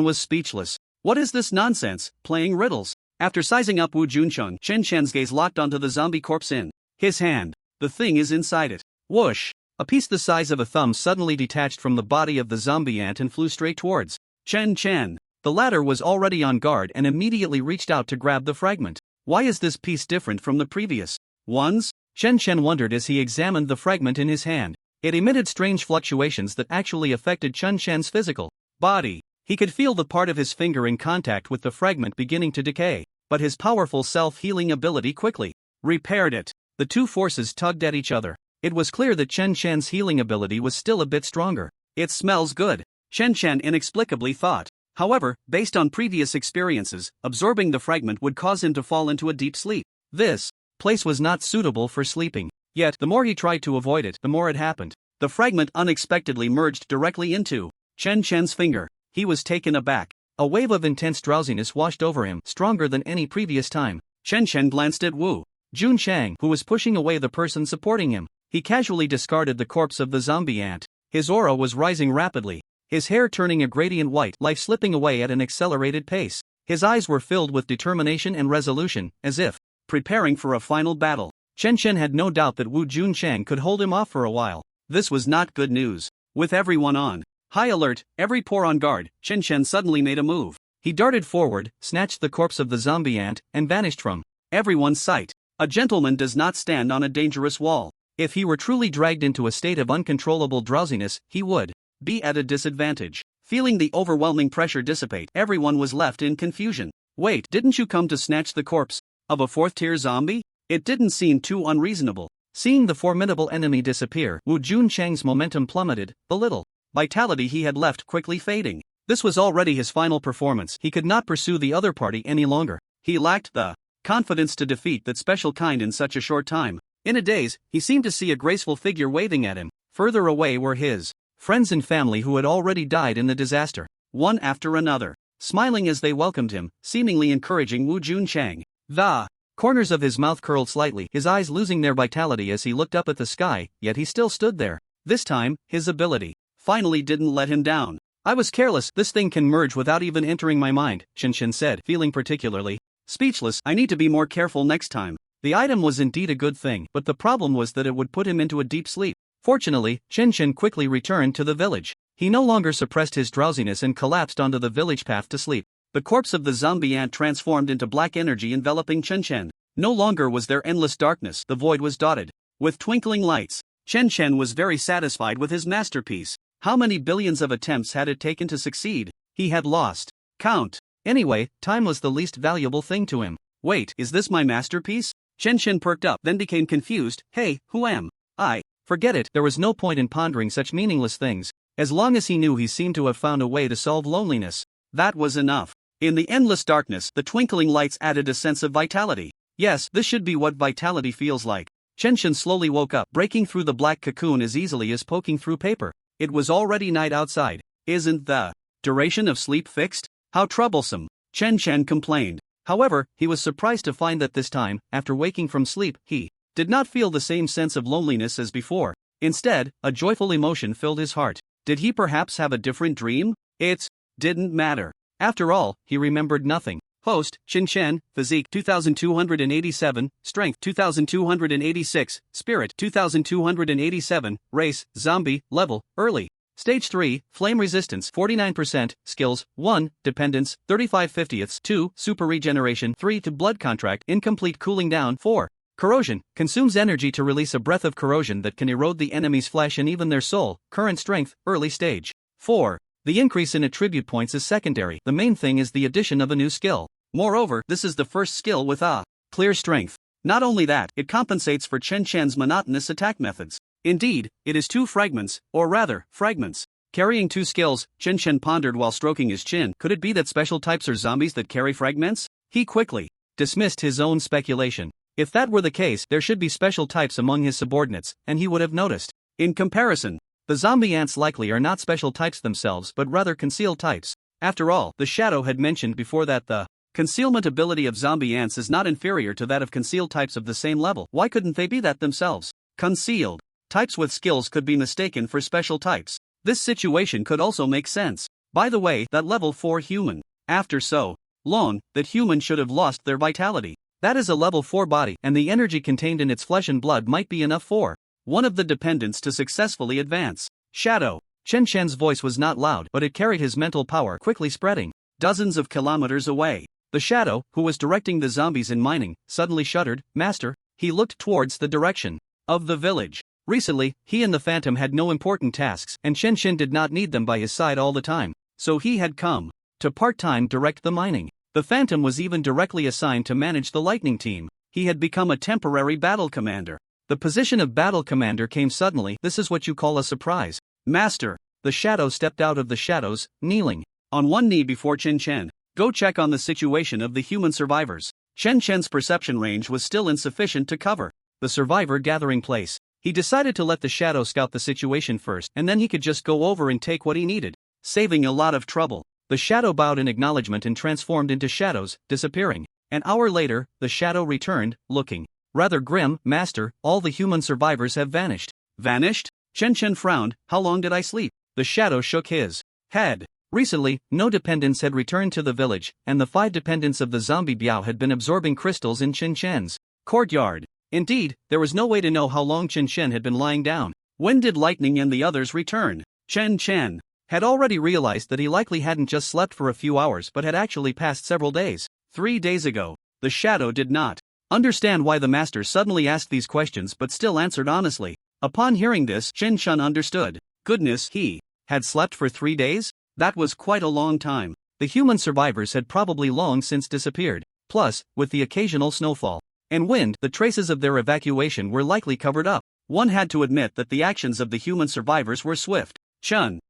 was speechless. What is this nonsense, playing riddles? After sizing up Wu Juncheng, Chen's gaze locked onto the zombie corpse in his hand. The thing is inside it. Whoosh! A piece the size of a thumb suddenly detached from the body of the zombie ant and flew straight towards Chen. The latter was already on guard and immediately reached out to grab the fragment. Why is this piece different from the previous ones? Chen wondered as he examined the fragment in his hand. It emitted strange fluctuations that actually affected Chen's physical body. He could feel the part of his finger in contact with the fragment beginning to decay, but his powerful self-healing ability quickly repaired it. The two forces tugged at each other. It was clear that Chen's healing ability was still a bit stronger. It smells good, Chen inexplicably thought. However, based on previous experiences, absorbing the fragment would cause him to fall into a deep sleep. This place was not suitable for sleeping. Yet, the more he tried to avoid it, the more it happened. The fragment unexpectedly merged directly into Chen's finger. He was taken aback. A wave of intense drowsiness washed over him, stronger than any previous time. Chen glanced at Wu Juncheng, who was pushing away the person supporting him. He casually discarded the corpse of the zombie ant. His aura was rising rapidly, his hair turning a gradient white, life slipping away at an accelerated pace. His eyes were filled with determination and resolution, as if preparing for a final battle. Chen had no doubt that Wu Juncheng could hold him off for a while. This was not good news. With everyone on high alert, every pore on guard, Chen suddenly made a move. He darted forward, snatched the corpse of the zombie ant, and vanished from everyone's sight. A gentleman does not stand on a dangerous wall. If he were truly dragged into a state of uncontrollable drowsiness, he would be at a disadvantage. Feeling the overwhelming pressure dissipate, everyone was left in confusion. Wait, didn't you come to snatch the corpse of a fourth-tier zombie? It didn't seem too unreasonable. Seeing the formidable enemy disappear, Wu Juncheng's momentum plummeted. The little vitality he had left quickly fading. This was already his final performance. He could not pursue the other party any longer. He lacked the confidence to defeat that special kind in such a short time. In a daze, he seemed to see a graceful figure waving at him. Further away were his friends and family who had already died in the disaster, one after another, smiling as they welcomed him, seemingly encouraging Wu Junchang. The corners of his mouth curled slightly, his eyes losing their vitality as he looked up at the sky, yet he still stood there. This time, his ability finally didn't let him down. I was careless, this thing can merge without even entering my mind, Chen said, feeling particularly speechless. I need to be more careful next time. The item was indeed a good thing, but the problem was that it would put him into a deep sleep. Fortunately, Chen quickly returned to the village. He no longer suppressed his drowsiness and collapsed onto the village path to sleep. The corpse of the zombie ant transformed into black energy enveloping Chen. No longer was there endless darkness, the void was dotted with twinkling lights. Chen was very satisfied with his masterpiece. How many billions of attempts had it taken to succeed? He had lost count. Anyway, time was the least valuable thing to him. Wait, is this my masterpiece? Chen perked up, then became confused. Hey, who am I? Forget it, there was no point in pondering such meaningless things. As long as he knew he seemed to have found a way to solve loneliness, that was enough. In the endless darkness, the twinkling lights added a sense of vitality. Yes, this should be what vitality feels like. Chen slowly woke up, breaking through the black cocoon as easily as poking through paper. It was already night outside. Isn't the duration of sleep fixed? How troublesome, Chen complained. However, he was surprised to find that this time, after waking from sleep, he did not feel the same sense of loneliness as before. Instead, a joyful emotion filled his heart. Did he perhaps have a different dream? It didn't matter. After all, he remembered nothing. Host, Chen, Physique 2287, Strength 2286, Spirit 2287, Race, Zombie, Level, Early. Stage 3, Flame Resistance 49%, Skills, 1, Dependence, 35/50ths, 2, Super Regeneration, 3 to Blood Contract, Incomplete Cooling Down, 4. Corrosion, consumes energy to release a breath of corrosion that can erode the enemy's flesh and even their soul. Current Strength, Early Stage. 4. The increase in attribute points is secondary, the main thing is the addition of a new skill. Moreover, this is the first skill with a clear strength. Not only that, it compensates for Chen's monotonous attack methods. Indeed, it is 2 fragments, or rather, fragments. Carrying 2 skills, Chen pondered while stroking his chin. Could it be that special types are zombies that carry fragments? He quickly dismissed his own speculation. If that were the case, there should be special types among his subordinates, and he would have noticed. In comparison, the zombie ants likely are not special types themselves but rather concealed types. After all, the Shadow had mentioned before that the concealment ability of zombie ants is not inferior to that of concealed types of the same level. Why couldn't they be that themselves? Concealed types with skills could be mistaken for special types. This situation could also make sense. By the way, that level 4 human, after so long, that human should have lost their vitality. That is a level 4 body, and the energy contained in its flesh and blood might be enough for one of the dependents to successfully advance. Shadow. Chen's voice was not loud, but it carried his mental power quickly spreading dozens of kilometers away. The Shadow, who was directing the zombies in mining, suddenly shuddered. Master, he looked towards the direction of the village. Recently, he and the Phantom had no important tasks, and Chen did not need them by his side all the time, so he had come to part-time direct the mining. The Phantom was even directly assigned to manage the Lightning team. He had become a temporary battle commander. The position of battle commander came suddenly. This is what you call a surprise. Master, the Shadow stepped out of the shadows, kneeling on one knee before Chen. Go check on the situation of the human survivors. Chen's perception range was still insufficient to cover the survivor gathering place. He decided to let the Shadow scout the situation first, and then he could just go over and take what he needed, saving a lot of trouble. The Shadow bowed in acknowledgement and transformed into shadows, disappearing. An hour later, the Shadow returned, looking rather grim. Master, all the human survivors have vanished. Vanished? Chen frowned. How long did I sleep? The Shadow shook his head. Recently, no dependents had returned to the village, and the 5 dependents of the zombie Biao had been absorbing crystals in Chen's courtyard. Indeed, there was no way to know how long Chen had been lying down. When did Lightning and the others return? Chen had already realized that he likely hadn't just slept for a few hours but had actually passed several days. 3 days ago. The Shadow did not understand why the master suddenly asked these questions but still answered honestly. Upon hearing this, Chen understood. Goodness, he had slept for 3 days? That was quite a long time. The human survivors had probably long since disappeared. Plus, with the occasional snowfall and wind, the traces of their evacuation were likely covered up. One had to admit that the actions of the human survivors were swift. Chen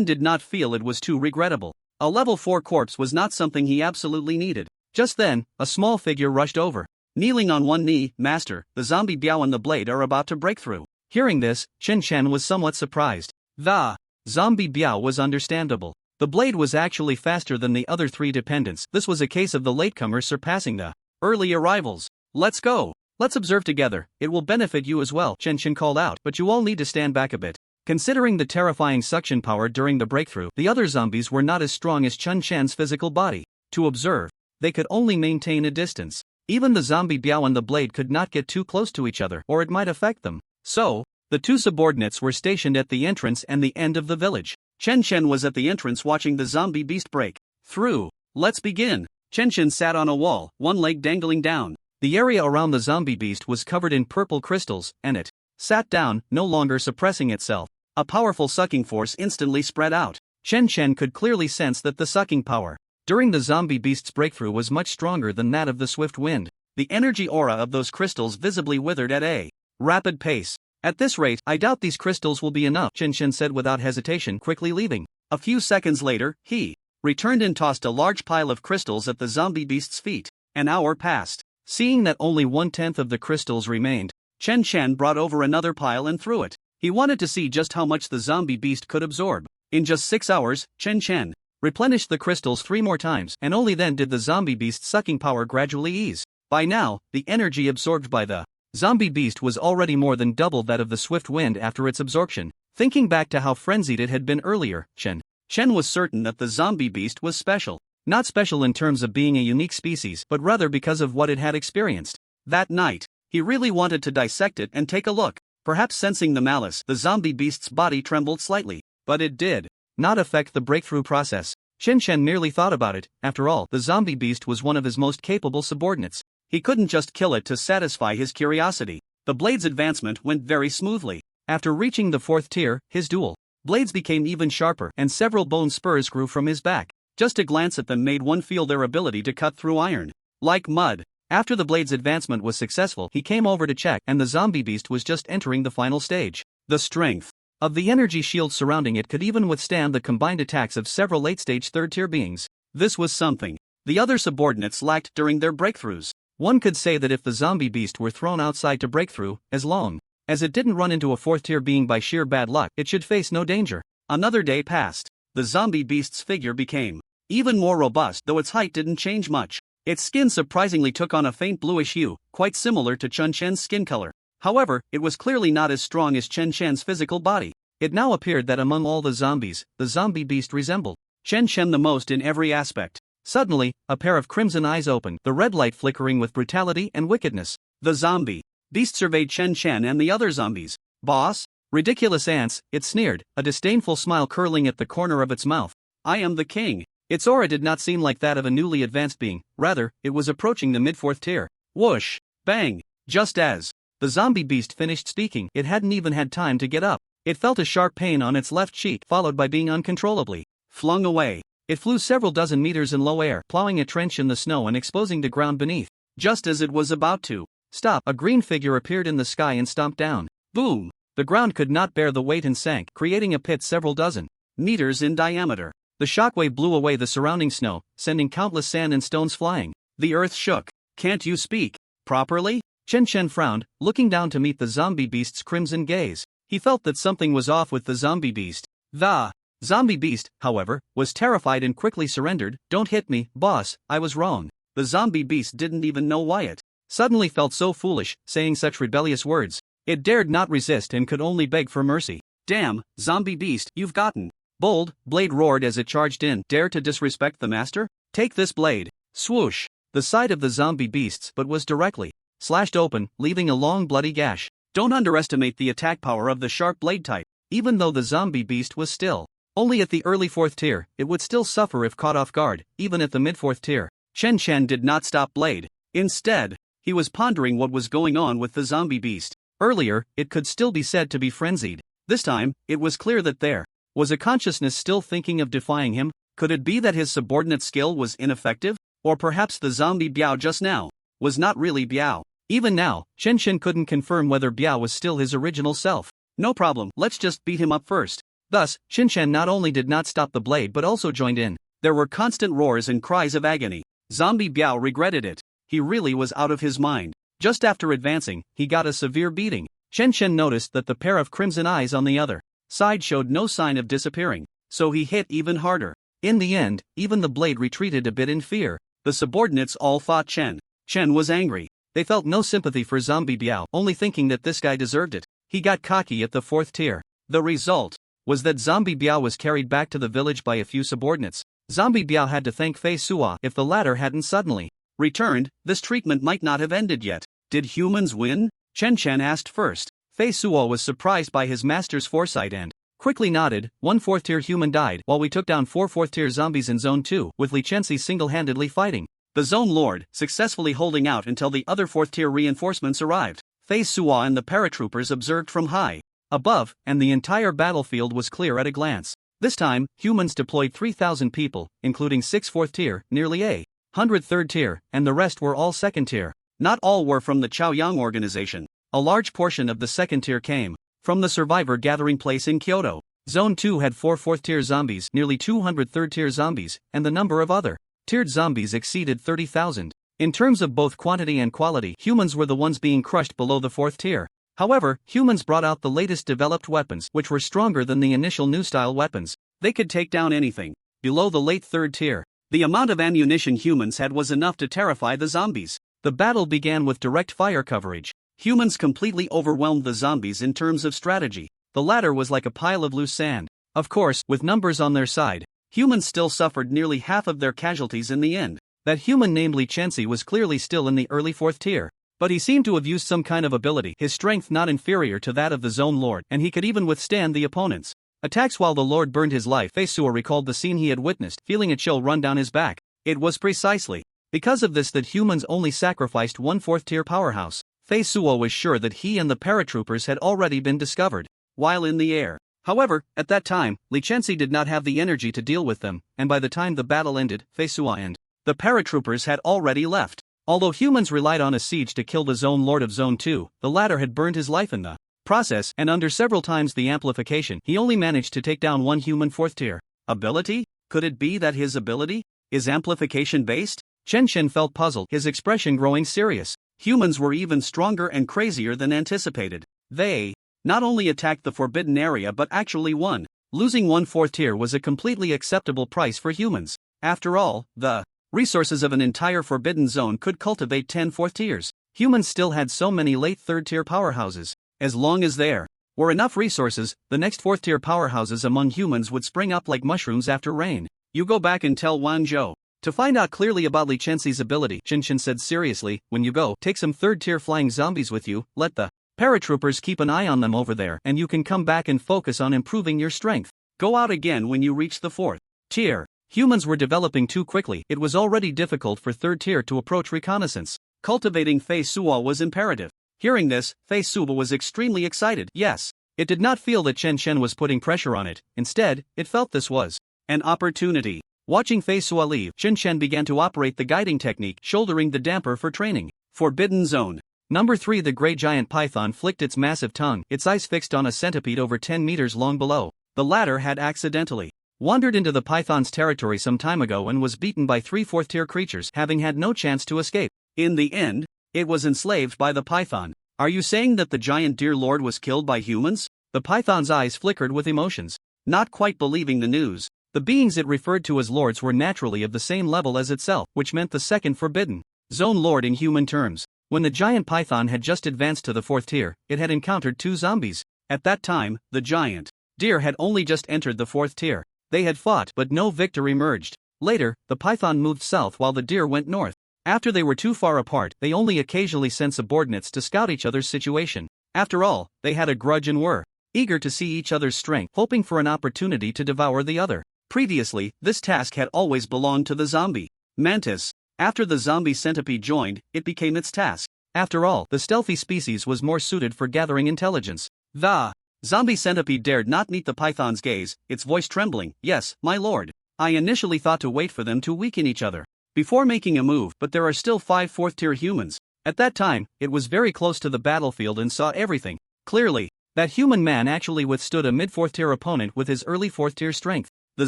did not feel it was too regrettable. A level 4 corpse was not something he absolutely needed. Just then, a small figure rushed over. Kneeling on one knee, Master, the zombie Biao and the blade are about to break through. Hearing this, Chen Chen was somewhat surprised. The zombie Biao was understandable. The blade was actually faster than the other three dependents. This was a case of the latecomers surpassing the early arrivals. Let's go. Let's observe together, it will benefit you as well, Chen Chen called out, but you all need to stand back a bit. Considering the terrifying suction power during the breakthrough, the other zombies were not as strong as Chen Chen's physical body. To observe, they could only maintain a distance. Even the zombie Biao and the blade could not get too close to each other, or it might affect them. So, the two subordinates were stationed at the entrance and the end of the village. Chen Chen was at the entrance watching the zombie beast break through. Let's begin. Chen Chen sat on a wall, one leg dangling down. The area around the zombie beast was covered in purple crystals, and it sat down, no longer suppressing itself. A powerful sucking force instantly spread out. Chen Chen could clearly sense that the sucking power during the zombie beast's breakthrough was much stronger than that of the swift wind. The energy aura of those crystals visibly withered at a rapid pace. At this rate, I doubt these crystals will be enough, Chen Chen said without hesitation, quickly leaving. A few seconds later, he returned and tossed a large pile of crystals at the zombie beast's feet. An hour passed. Seeing that only 1/10 of the crystals remained, Chen Chen brought over another pile and threw it. He wanted to see just how much the zombie beast could absorb. In just 6 hours, Chen Chen replenished the crystals 3 more times, and only then did the zombie beast's sucking power gradually ease. By now, the energy absorbed by the zombie beast was already more than double that of the swift wind after its absorption. Thinking back to how frenzied it had been earlier, Chen was certain that the zombie beast was special. Not special in terms of being a unique species, but rather because of what it had experienced. That night, he really wanted to dissect it and take a look. Perhaps sensing the malice, the zombie beast's body trembled slightly, but it did not affect the breakthrough process. Chen merely thought about it. After all, the zombie beast was one of his most capable subordinates. He couldn't just kill it to satisfy his curiosity. The blade's advancement went very smoothly. After reaching the 4th tier, his dual blades became even sharper, and several bone spurs grew from his back. Just a glance at them made one feel their ability to cut through iron like mud. After the blade's advancement was successful, he came over to check, and the zombie beast was just entering the final stage. The strength of the energy shield surrounding it could even withstand the combined attacks of several late-stage 3rd-tier beings. This was something the other subordinates lacked during their breakthroughs. One could say that if the zombie beast were thrown outside to break through, as long as it didn't run into a 4th-tier being by sheer bad luck, it should face no danger. Another day passed. The zombie beast's figure became even more robust, though its height didn't change much. Its skin surprisingly took on a faint bluish hue, quite similar to Chen Chen's skin color. However, it was clearly not as strong as Chen Chen's physical body. It now appeared that among all the zombies, the zombie beast resembled Chen Chen the most in every aspect. Suddenly, a pair of crimson eyes opened, the red light flickering with brutality and wickedness. The zombie beast surveyed Chen Chen and the other zombies. "Boss? Ridiculous ants," it sneered, a disdainful smile curling at the corner of its mouth. "I am the king." Its aura did not seem like that of a newly advanced being, rather, it was approaching the mid-4th tier. Whoosh! Bang! Just as the zombie beast finished speaking, it hadn't even had time to get up. It felt a sharp pain on its left cheek, followed by being uncontrollably flung away. It flew several dozen meters in low air, plowing a trench in the snow and exposing the ground beneath. Just as it was about to stop, a green figure appeared in the sky and stomped down. Boom! The ground could not bear the weight and sank, creating a pit several dozen meters in diameter. The shockwave blew away the surrounding snow, sending countless sand and stones flying. The earth shook. "Can't you speak properly?" Chen frowned, looking down to meet the zombie beast's crimson gaze. He felt that something was off with the zombie beast. The zombie beast, however, was terrified and quickly surrendered. "Don't hit me, boss, I was wrong." The zombie beast didn't even know why it suddenly felt so foolish, saying such rebellious words. It dared not resist and could only beg for mercy. "Damn, zombie beast, you've gotten bold," Blade roared as it charged in. "Dare to disrespect the master? Take this blade." Swoosh! The side of the zombie beast's butt was directly slashed open, leaving a long bloody gash. Don't underestimate the attack power of the sharp blade type. Even though the zombie beast was still only at the early 4th tier, it would still suffer if caught off guard, even at the mid-4th tier. Chen did not stop Blade. Instead, he was pondering what was going on with the zombie beast. Earlier, it could still be said to be frenzied. This time, it was clear that there was a consciousness still thinking of defying him. Could it be that his subordinate skill was ineffective? Or perhaps the zombie Biao just now was not really Biao. Even now, Chen couldn't confirm whether Biao was still his original self. "No problem, let's just beat him up first." Thus, Chen not only did not stop the blade but also joined in. There were constant roars and cries of agony. Zombie Biao regretted it. he really was out of his mind. Just after advancing, he got a severe beating. Chen Chen noticed that the pair of crimson eyes on the other side showed no sign of disappearing, so he hit even harder. In the end, even the blade retreated a bit in fear. The subordinates all fought Chen. Chen was angry. They felt no sympathy for Zombie Biao, only thinking that this guy deserved it. He got cocky at the 4th tier. The result was that Zombie Biao was carried back to the village by a few subordinates. Zombie Biao had to thank Fei Suo if the latter hadn't suddenly returned. This treatment might not have ended yet. Did humans win? Chen Chen asked first. Fei Suo was surprised by his master's foresight and quickly nodded. 1 4th tier human died while we took down 4 4th tier zombies in Zone 2, with Li Chenxi single-handedly fighting the Zone Lord, successfully holding out until the other 4th tier reinforcements arrived. Fei Suo and the paratroopers observed from high above, and the entire battlefield was clear at a glance. This time, humans deployed 3,000 people, including 6 4th tier, nearly 100 3rd tier, and the rest were all 2nd tier. Not all were from the Chaoyang organization. A large portion of the 2nd tier came from the survivor gathering place in Kyoto. Zone 2 had 4 4th tier zombies, nearly 200 3rd tier zombies, and the number of other tiered zombies exceeded 30,000. In terms of both quantity and quality, humans were the ones being crushed below the 4th tier. However, humans brought out the latest developed weapons, which were stronger than the initial new-style weapons. They could take down anything below the late 3rd tier. The amount of ammunition humans had was enough to terrify the zombies. The battle began with direct fire coverage. Humans completely overwhelmed the zombies in terms of strategy. The latter was like a pile of loose sand. Of course, with numbers on their side, humans still suffered nearly half of their casualties in the end. That human named Li Chenxi was clearly still in the early 4th tier. But he seemed to have used some kind of ability, his strength not inferior to that of the Zone Lord, and he could even withstand the opponent's attacks while the Lord burned his life. Fei Suo recalled the scene he had witnessed, feeling a chill run down his back. It was precisely because of this that humans only sacrificed 1 4th tier powerhouse. Fei Suo was sure that he and the paratroopers had already been discovered while in the air. However, at that time, Li Chenxi did not have the energy to deal with them, and by the time the battle ended, Fei Suo and the paratroopers had already left. Although humans relied on a siege to kill the Zone Lord of Zone 2, the latter had burned his life in the process, and under several times the amplification, he only managed to take down 1 human 4th tier. Ability? Could it be that his ability is amplification based? Chen Chen felt puzzled, his expression growing serious. Humans were even stronger and crazier than anticipated. They not only attacked the forbidden area but actually won. Losing 1 4th tier was a completely acceptable price for humans. After all, the resources of an entire forbidden zone could cultivate 10 4th tiers. Humans still had so many late 3rd tier powerhouses. As long as there were enough resources, the next 4th tier powerhouses among humans would spring up like mushrooms after rain. You go back and tell Wanzhou to find out clearly about Li Chenxi's ability. Chen Chen said seriously, when you go, take some 3rd tier flying zombies with you, let the paratroopers keep an eye on them over there, and you can come back and focus on improving your strength. Go out again when you reach the 4th tier. Humans were developing too quickly. It was already difficult for 3rd tier to approach reconnaissance. Cultivating Fei Suo was imperative. Hearing this, Fei Suo was extremely excited. Yes, it did not feel that Chen Chen was putting pressure on it. Instead, it felt this was an opportunity. Watching Fei Suo leave, Chen Chen began to operate the guiding technique, shouldering the damper for training. Forbidden Zone. Number 3. The great giant python flicked its massive tongue, its eyes fixed on a centipede over 10 meters long below. The latter had accidentally wandered into the python's territory some time ago and was beaten by 3 4th tier creatures, having had no chance to escape. In the end, it was enslaved by the python. Are you saying that the giant deer lord was killed by humans? The python's eyes flickered with emotions, not quite believing the news. The beings it referred to as lords were naturally of the same level as itself, which meant the second forbidden zone lord in human terms. When the giant python had just advanced to the 4th tier, it had encountered 2 zombies. At that time, the giant deer had only just entered the 4th tier. They had fought, but no victor emerged. Later, the python moved south while the deer went north. After they were too far apart, they only occasionally sent subordinates to scout each other's situation. After all, they had a grudge and were eager to see each other's strength, hoping for an opportunity to devour the other. Previously, this task had always belonged to the zombie mantis. After the zombie centipede joined, it became its task. After all, the stealthy species was more suited for gathering intelligence. The zombie centipede dared not meet the python's gaze, its voice trembling. Yes, my lord. I initially thought to wait for them to weaken each other before making a move, but there are still 5 4th tier humans. At that time, it was very close to the battlefield and saw everything clearly. That human man actually withstood a mid 4th tier opponent with his early 4th tier strength. The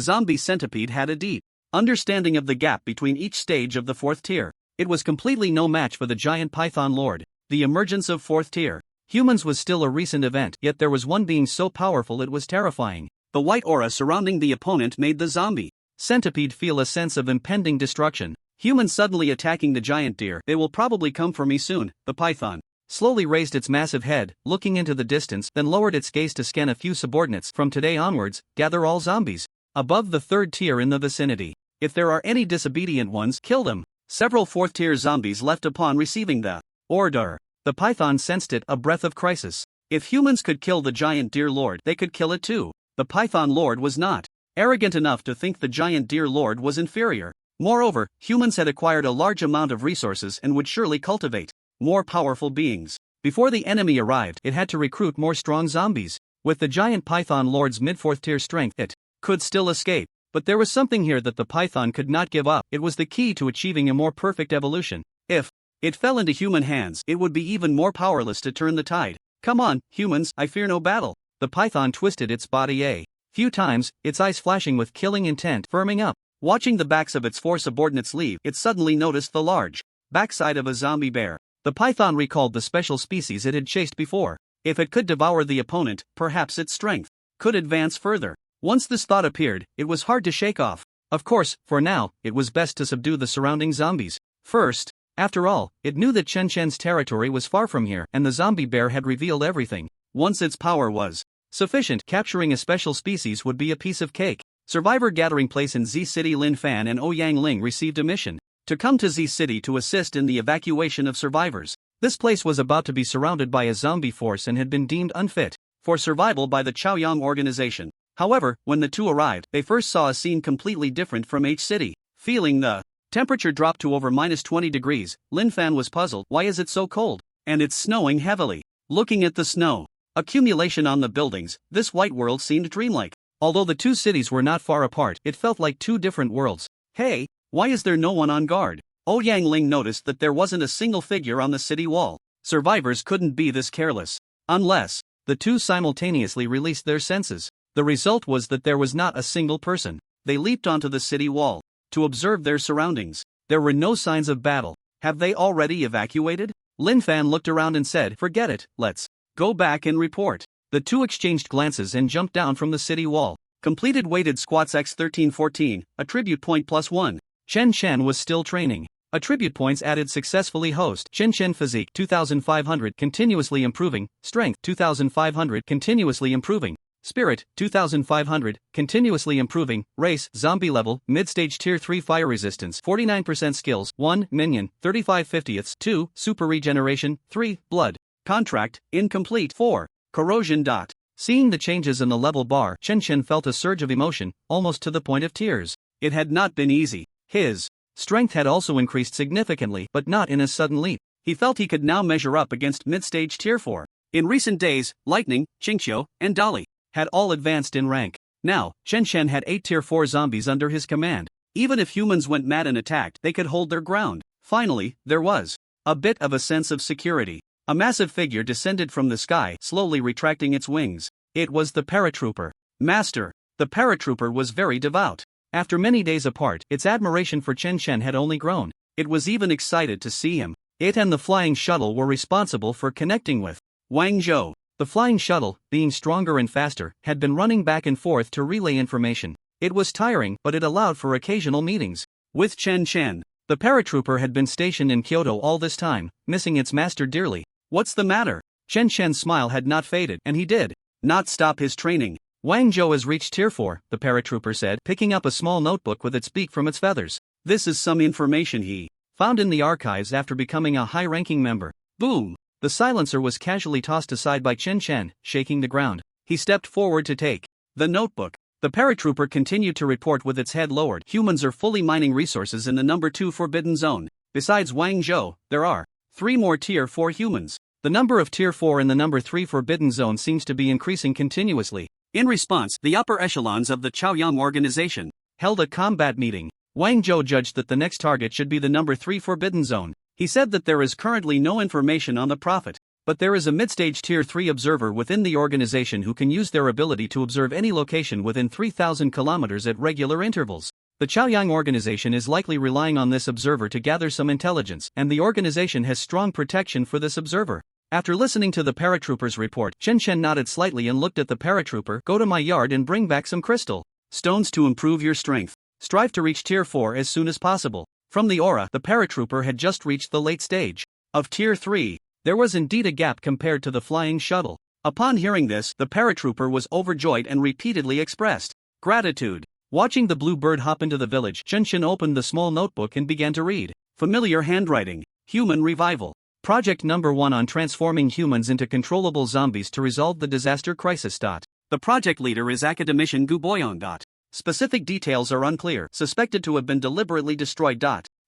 zombie centipede had a deep understanding of the gap between each stage of the 4th tier. It was completely no match for the giant python lord. The emergence of 4th tier humans was still a recent event, yet there was one being so powerful it was terrifying. The white aura surrounding the opponent made the zombie centipede feel a sense of impending destruction. Humans suddenly attacking the giant deer. They will probably come for me soon. The python slowly raised its massive head, looking into the distance, then lowered its gaze to scan a few subordinates. From today onwards, gather all zombies above the 3rd tier in the vicinity. If there are any disobedient ones, kill them. Several 4th tier zombies left upon receiving the order. The python sensed it, a breath of crisis. If humans could kill the giant deer lord, they could kill it too. The python lord was not arrogant enough to think the giant deer lord was inferior. Moreover, humans had acquired a large amount of resources and would surely cultivate more powerful beings. Before the enemy arrived, it had to recruit more strong zombies. With the giant python lord's mid-4th tier strength, it could still escape. But there was something here that the python could not give up. It was the key to achieving a more perfect evolution. If it fell into human hands, it would be even more powerless to turn the tide. Come on, humans, I fear no battle. The python twisted its body a few times, its eyes flashing with killing intent, firming up. Watching the backs of its 4 subordinates leave, it suddenly noticed the large backside of a zombie bear. The python recalled the special species it had chased before. If it could devour the opponent, perhaps its strength could advance further. Once this thought appeared, it was hard to shake off. Of course, for now, it was best to subdue the surrounding zombies first. After all, it knew that Chen Chen's territory was far from here, and the zombie bear had revealed everything. Once its power was sufficient, capturing a special species would be a piece of cake. Survivor gathering place in Z City. Lin Fan and Ouyang Ling received a mission to come to Z City to assist in the evacuation of survivors. This place was about to be surrounded by a zombie force and had been deemed unfit for survival by the Chaoyang organization. However, when the two arrived, they first saw a scene completely different from H City. Feeling the temperature drop to over -20 degrees, Lin Fan was puzzled. Why is it so cold? And it's snowing heavily. Looking at the snow accumulation on the buildings, this white world seemed dreamlike. Although the two cities were not far apart, it felt like two different worlds. Hey, why is there no one on guard? Ouyang Ling noticed that there wasn't a single figure on the city wall. Survivors couldn't be this careless. Unless the two simultaneously released their senses. The result was that there was not a single person. They leaped onto the city wall to observe their surroundings. There were no signs of battle. Have they already evacuated? Lin Fan looked around and said, "Forget it, let's go back and report." The two exchanged glances and jumped down from the city wall. Completed weighted squats x 1314, attribute point +1. Chen Chen was still training. Attribute points added successfully. Host Chen Chen physique 2500 continuously improving, strength 2500 continuously improving, spirit 2500 continuously improving, race zombie level mid-stage tier 3 fire resistance 49% skills 1 minion 35 50ths 2 super regeneration 3 blood contract incomplete 4 corrosion. Seeing the changes in the level bar, Chen Chen felt a surge of emotion, almost to the point of tears. It had not been easy. His strength had also increased significantly, but not in a sudden leap. He felt he could now measure up against mid-stage tier 4. In recent days, Lightning, Qingqiu, and Dolly had all advanced in rank. Now, Chen Chen had 8 tier 4 zombies under his command. Even if humans went mad and attacked, they could hold their ground. Finally, there was a bit of a sense of security. A massive figure descended from the sky, slowly retracting its wings. It was the paratrooper. Master. The paratrooper was very devout. After many days apart, its admiration for Chen Chen had only grown. It was even excited to see him. It and the flying shuttle were responsible for connecting with Wang Zhou. The flying shuttle, being stronger and faster, had been running back and forth to relay information. It was tiring, but it allowed for occasional meetings with Chen Chen. The paratrooper had been stationed in Kyoto all this time, missing its master dearly. What's the matter? Chen Chen's smile had not faded, and he did not stop his training. Wang Zhou has reached tier 4, the paratrooper said, picking up a small notebook with its beak from its feathers. This is some information he found in the archives after becoming a high-ranking member. Boom! The silencer was casually tossed aside by Chen Chen, shaking the ground. He stepped forward to take the notebook. The paratrooper continued to report with its head lowered. Humans are fully mining resources in the number 2 forbidden zone. Besides Wang Zhou, there are 3 more tier 4 humans. The number of tier 4 in the number 3 forbidden zone seems to be increasing continuously. In response, the upper echelons of the Chaoyang organization held a combat meeting. Wang Zhou judged that the next target should be the number 3 forbidden zone. He said that there is currently no information on the prophet, but there is a mid-stage tier 3 observer within the organization who can use their ability to observe any location within 3,000 kilometers at regular intervals. The Chaoyang organization is likely relying on this observer to gather some intelligence, and the organization has strong protection for this observer. After listening to the paratrooper's report, Chen Chen nodded slightly and looked at the paratrooper. Go to my yard and bring back some crystal stones to improve your strength. Strive to reach Tier 4 as soon as possible. From the aura, the paratrooper had just reached the late stage of Tier 3. There was indeed a gap compared to the flying shuttle. Upon hearing this, the paratrooper was overjoyed and repeatedly expressed gratitude. Watching the blue bird hop into the village, Chen Chen opened the small notebook and began to read. Familiar handwriting. Human revival. Project number 1 on transforming humans into controllable zombies to resolve the disaster crisis. The project leader is academician Gu Boyong. Specific details are unclear, suspected to have been deliberately destroyed.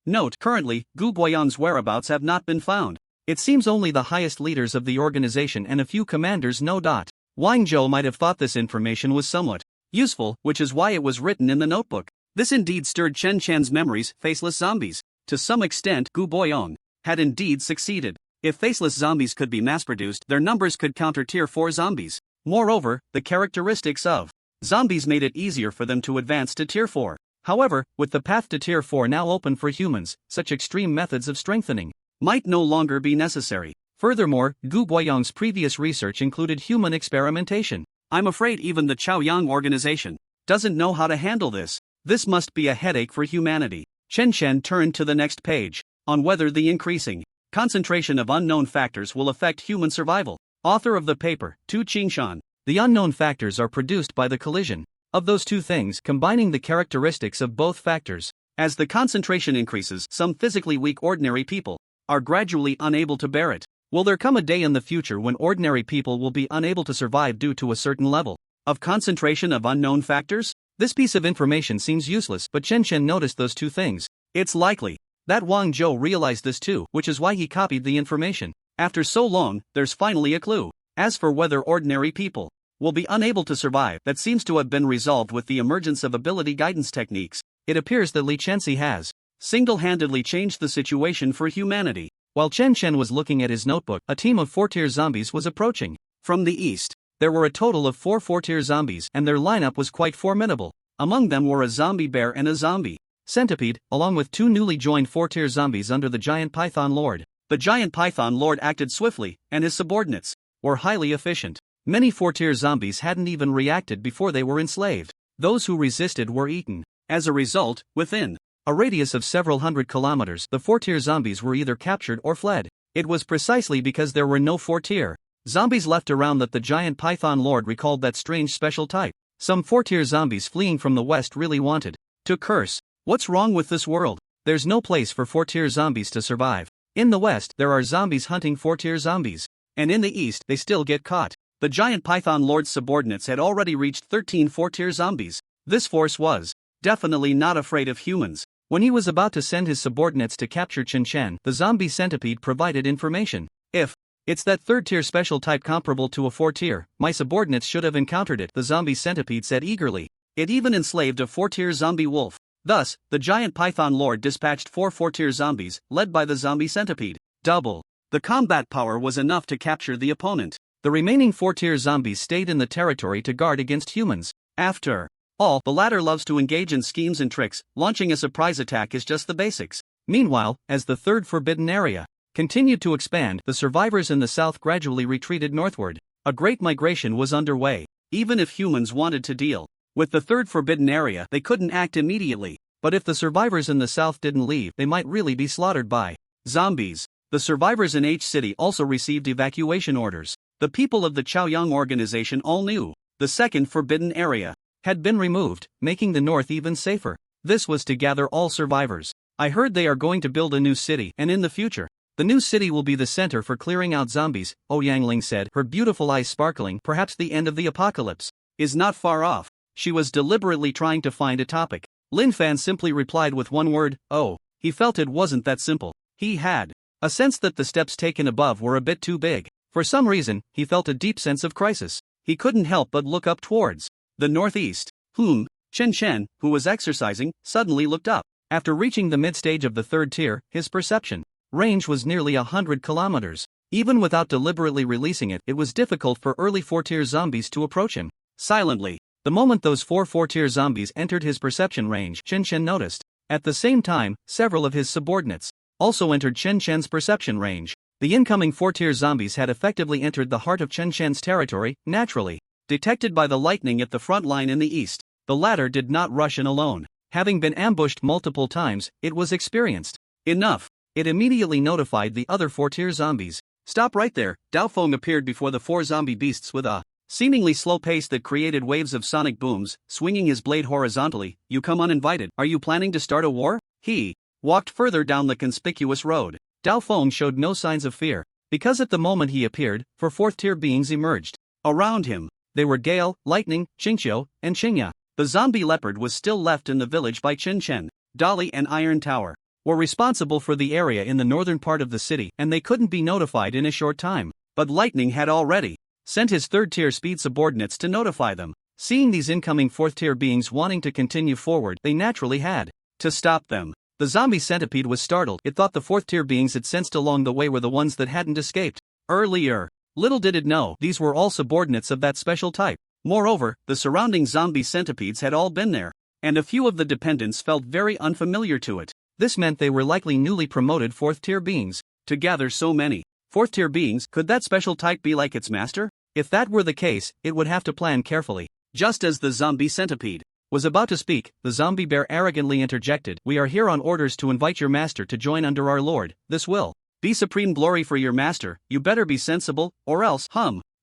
Note: currently, Gu Boyong's whereabouts have not been found. It seems only the highest leaders of the organization and a few commanders know. Wang Zhou might have thought this information was somewhat useful, which is why it was written in the notebook. This indeed stirred Chen Chen's memories. Faceless zombies. To some extent, Gu Boyong had indeed succeeded. If faceless zombies could be mass-produced, their numbers could counter Tier 4 zombies. Moreover, the characteristics of zombies made it easier for them to advance to Tier 4. However, with the path to Tier 4 now open for humans, such extreme methods of strengthening might no longer be necessary. Furthermore, Gu Boyong's previous research included human experimentation. I'm afraid even the Chaoyang organization doesn't know how to handle this. This must be a headache for humanity. Chen Chen turned to the next page, on whether the increasing concentration of unknown factors will affect human survival. Author of the paper, Tu Qingshan. The unknown factors are produced by the collision of those two things, combining the characteristics of both factors. As the concentration increases, some physically weak ordinary people are gradually unable to bear it. Will there come a day in the future when ordinary people will be unable to survive due to a certain level of concentration of unknown factors? This piece of information seems useless, but Chen Chen noticed those two things. It's likely that Wang Zhou realized this too, which is why he copied the information. After so long, there's finally a clue. As for whether ordinary people will be unable to survive, that seems to have been resolved with the emergence of ability guidance techniques. It appears that Li Chenxi has single-handedly changed the situation for humanity. While Chen Chen was looking at his notebook, a team of 4-tier zombies was approaching. From the east, there were a total of 4 4-tier zombies, and their lineup was quite formidable. Among them were a zombie bear and a zombie centipede, along with 2 newly joined 4-tier zombies under the giant python lord. The giant python lord acted swiftly, and his subordinates were highly efficient. Many 4-tier zombies hadn't even reacted before they were enslaved. Those who resisted were eaten. As a result, within a radius of several hundred kilometers, the 4-tier zombies were either captured or fled. It was precisely because there were no 4-tier zombies left around that the giant python lord recalled that strange special type. Some 4-tier zombies fleeing from the west really wanted to curse. What's wrong with this world? There's no place for 4-tier zombies to survive. In the west, there are zombies hunting 4-tier zombies. And in the east, they still get caught. The giant python lord's subordinates had already reached 13 4-tier zombies. This force was definitely not afraid of humans. When he was about to send his subordinates to capture Chen Chen, the zombie centipede provided information. If it's that 3rd-tier special type comparable to a 4-tier, my subordinates should have encountered it, the zombie centipede said eagerly. It even enslaved a 4-tier zombie wolf. Thus, the giant python lord dispatched 4 4-tier zombies, led by the zombie centipede. Double the combat power was enough to capture the opponent. The remaining 4-tier zombies stayed in the territory to guard against humans. After all, the latter loves to engage in schemes and tricks. Launching a surprise attack is just the basics. Meanwhile, as the 3rd forbidden area continued to expand, the survivors in the south gradually retreated northward. A great migration was underway. Even if humans wanted to deal with the 3rd forbidden area, they couldn't act immediately. But if the survivors in the south didn't leave, they might really be slaughtered by zombies. The survivors in H City also received evacuation orders. The people of the Chaoyang organization all knew the 2nd forbidden area had been removed, making the north even safer. This was to gather all survivors. I heard they are going to build a new city, and in the future, the new city will be the center for clearing out zombies, Ouyang Ling said, her beautiful eyes sparkling. Perhaps the end of the apocalypse is not far off. She was deliberately trying to find a topic. Lin Fan simply replied with one word, oh. He felt it wasn't that simple. He had a sense that the steps taken above were a bit too big. For some reason, he felt a deep sense of crisis. He couldn't help but look up towards the northeast. Chen Chen, who was exercising, suddenly looked up. After reaching the mid-stage of the 3rd tier, his perception range was nearly 100 kilometers. Even without deliberately releasing it, it was difficult for early 4-tier zombies to approach him. Silently, The moment those four fourth-tier zombies entered his perception range, Chen Chen noticed. At the same time, several of his subordinates also entered Chen Chen's perception range. The incoming four-tier zombies had effectively entered the heart of Chen Chen's territory, naturally. Detected by the lightning at the front line in the east, the latter did not rush in alone. Having been ambushed multiple times, it was experienced. Enough. It immediately notified the other four-tier zombies. Stop right there. Dao Feng appeared before the four zombie beasts with a seemingly slow pace that created waves of sonic booms, swinging his blade horizontally. You come uninvited. Are you planning to start a war? He walked further down the conspicuous road. Dao Feng showed no signs of fear, because at the moment he appeared, four fourth-tier beings emerged. Around him, they were Gale, Lightning, Qingqiu, and Qingya. The zombie leopard was still left in the village by Chen Chen. Dolly and Iron Tower were responsible for the area in the northern part of the city, and they couldn't be notified in a short time. But Lightning had already sent his third-tier speed subordinates to notify them. Seeing these incoming fourth-tier beings wanting to continue forward, they naturally had to stop them. The zombie centipede was startled. It thought the fourth-tier beings it sensed along the way were the ones that hadn't escaped earlier. Little did it know, these were all subordinates of that special type. Moreover, the surrounding zombie centipedes had all been there, and a few of the dependents felt very unfamiliar to it. This meant they were likely newly promoted fourth-tier beings. To gather so many fourth-tier beings, could that special type be like its master? If that were the case, it would have to plan carefully. Just as the zombie centipede was about to speak, the zombie bear arrogantly interjected. We are here on orders to invite your master to join under our lord. This will be supreme glory for your master. You better be sensible, or else,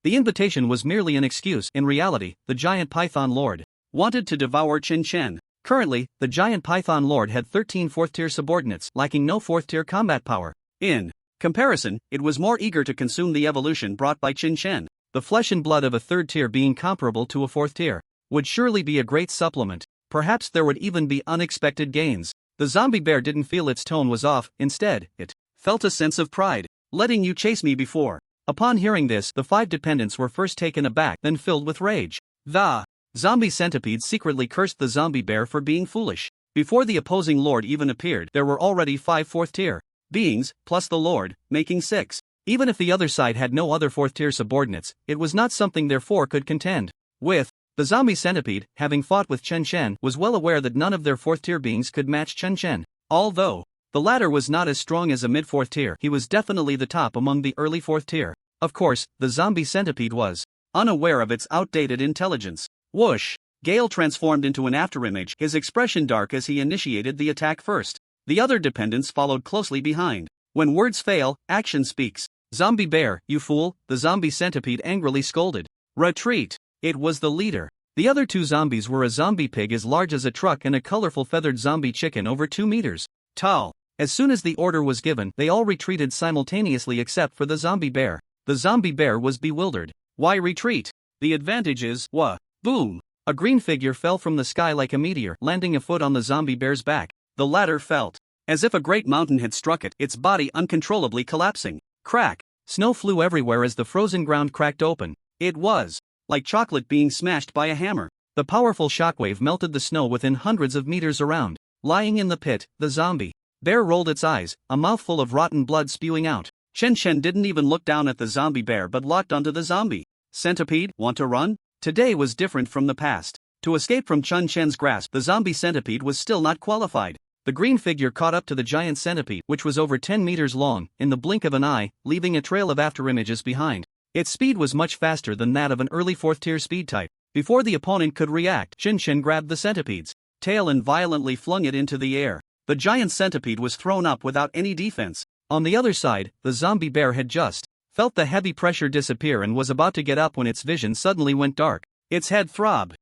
The invitation was merely an excuse. In reality, the giant python lord wanted to devour Chen Chen. Currently, the giant python lord had 13 fourth-tier subordinates, lacking no fourth-tier combat power. In comparison, it was more eager to consume the evolution brought by Chen Chen. The flesh and blood of a third-tier being comparable to a fourth-tier would surely be a great supplement. Perhaps there would even be unexpected gains. The zombie bear didn't feel its tone was off. Instead, it felt a sense of pride. Letting you chase me before. Upon hearing this, the five dependents were first taken aback, then filled with rage. The zombie centipede secretly cursed the zombie bear for being foolish. Before the opposing lord even appeared, there were already 5 fourth-tier beings, plus the lord, making 6. Even if the other side had no other fourth-tier subordinates, it was not something their four could contend with. The zombie centipede, having fought with Chen Chen, was well aware that none of their fourth-tier beings could match Chen Chen. Although the latter was not as strong as a mid-fourth tier, he was definitely the top among the early fourth tier. Of course, the zombie centipede was unaware of its outdated intelligence. Whoosh! Gale transformed into an afterimage, his expression dark as he initiated the attack first. The other dependents followed closely behind. When words fail, action speaks. Zombie bear, you fool, the zombie centipede angrily scolded. Retreat! It was the leader. The other two zombies were a zombie pig as large as a truck and a colorful feathered zombie chicken over 2 meters tall. As soon as the order was given, they all retreated simultaneously except for the zombie bear. The zombie bear was bewildered. Why retreat? The advantage is, boom! A green figure fell from the sky like a meteor, landing a foot on the zombie bear's back. The latter felt as if a great mountain had struck it, its body uncontrollably collapsing. Crack! Snow flew everywhere as the frozen ground cracked open. It was like chocolate being smashed by a hammer. The powerful shockwave melted the snow within hundreds of meters around. Lying in the pit, the zombie bear rolled its eyes, a mouthful of rotten blood spewing out. Chen Chen didn't even look down at the zombie bear but locked onto the zombie centipede. Want to run? Today was different from the past. To escape from Chen Chen's grasp, the zombie centipede was still not qualified. The green figure caught up to the giant centipede, which was over 10 meters long, in the blink of an eye, leaving a trail of afterimages behind. Its speed was much faster than that of an early fourth-tier speed type. Before the opponent could react, Chen Chen grabbed the centipede's tail and violently flung it into the air. The giant centipede was thrown up without any defense. On the other side, the zombie bear had just felt the heavy pressure disappear and was about to get up when its vision suddenly went dark. Its head throbbed.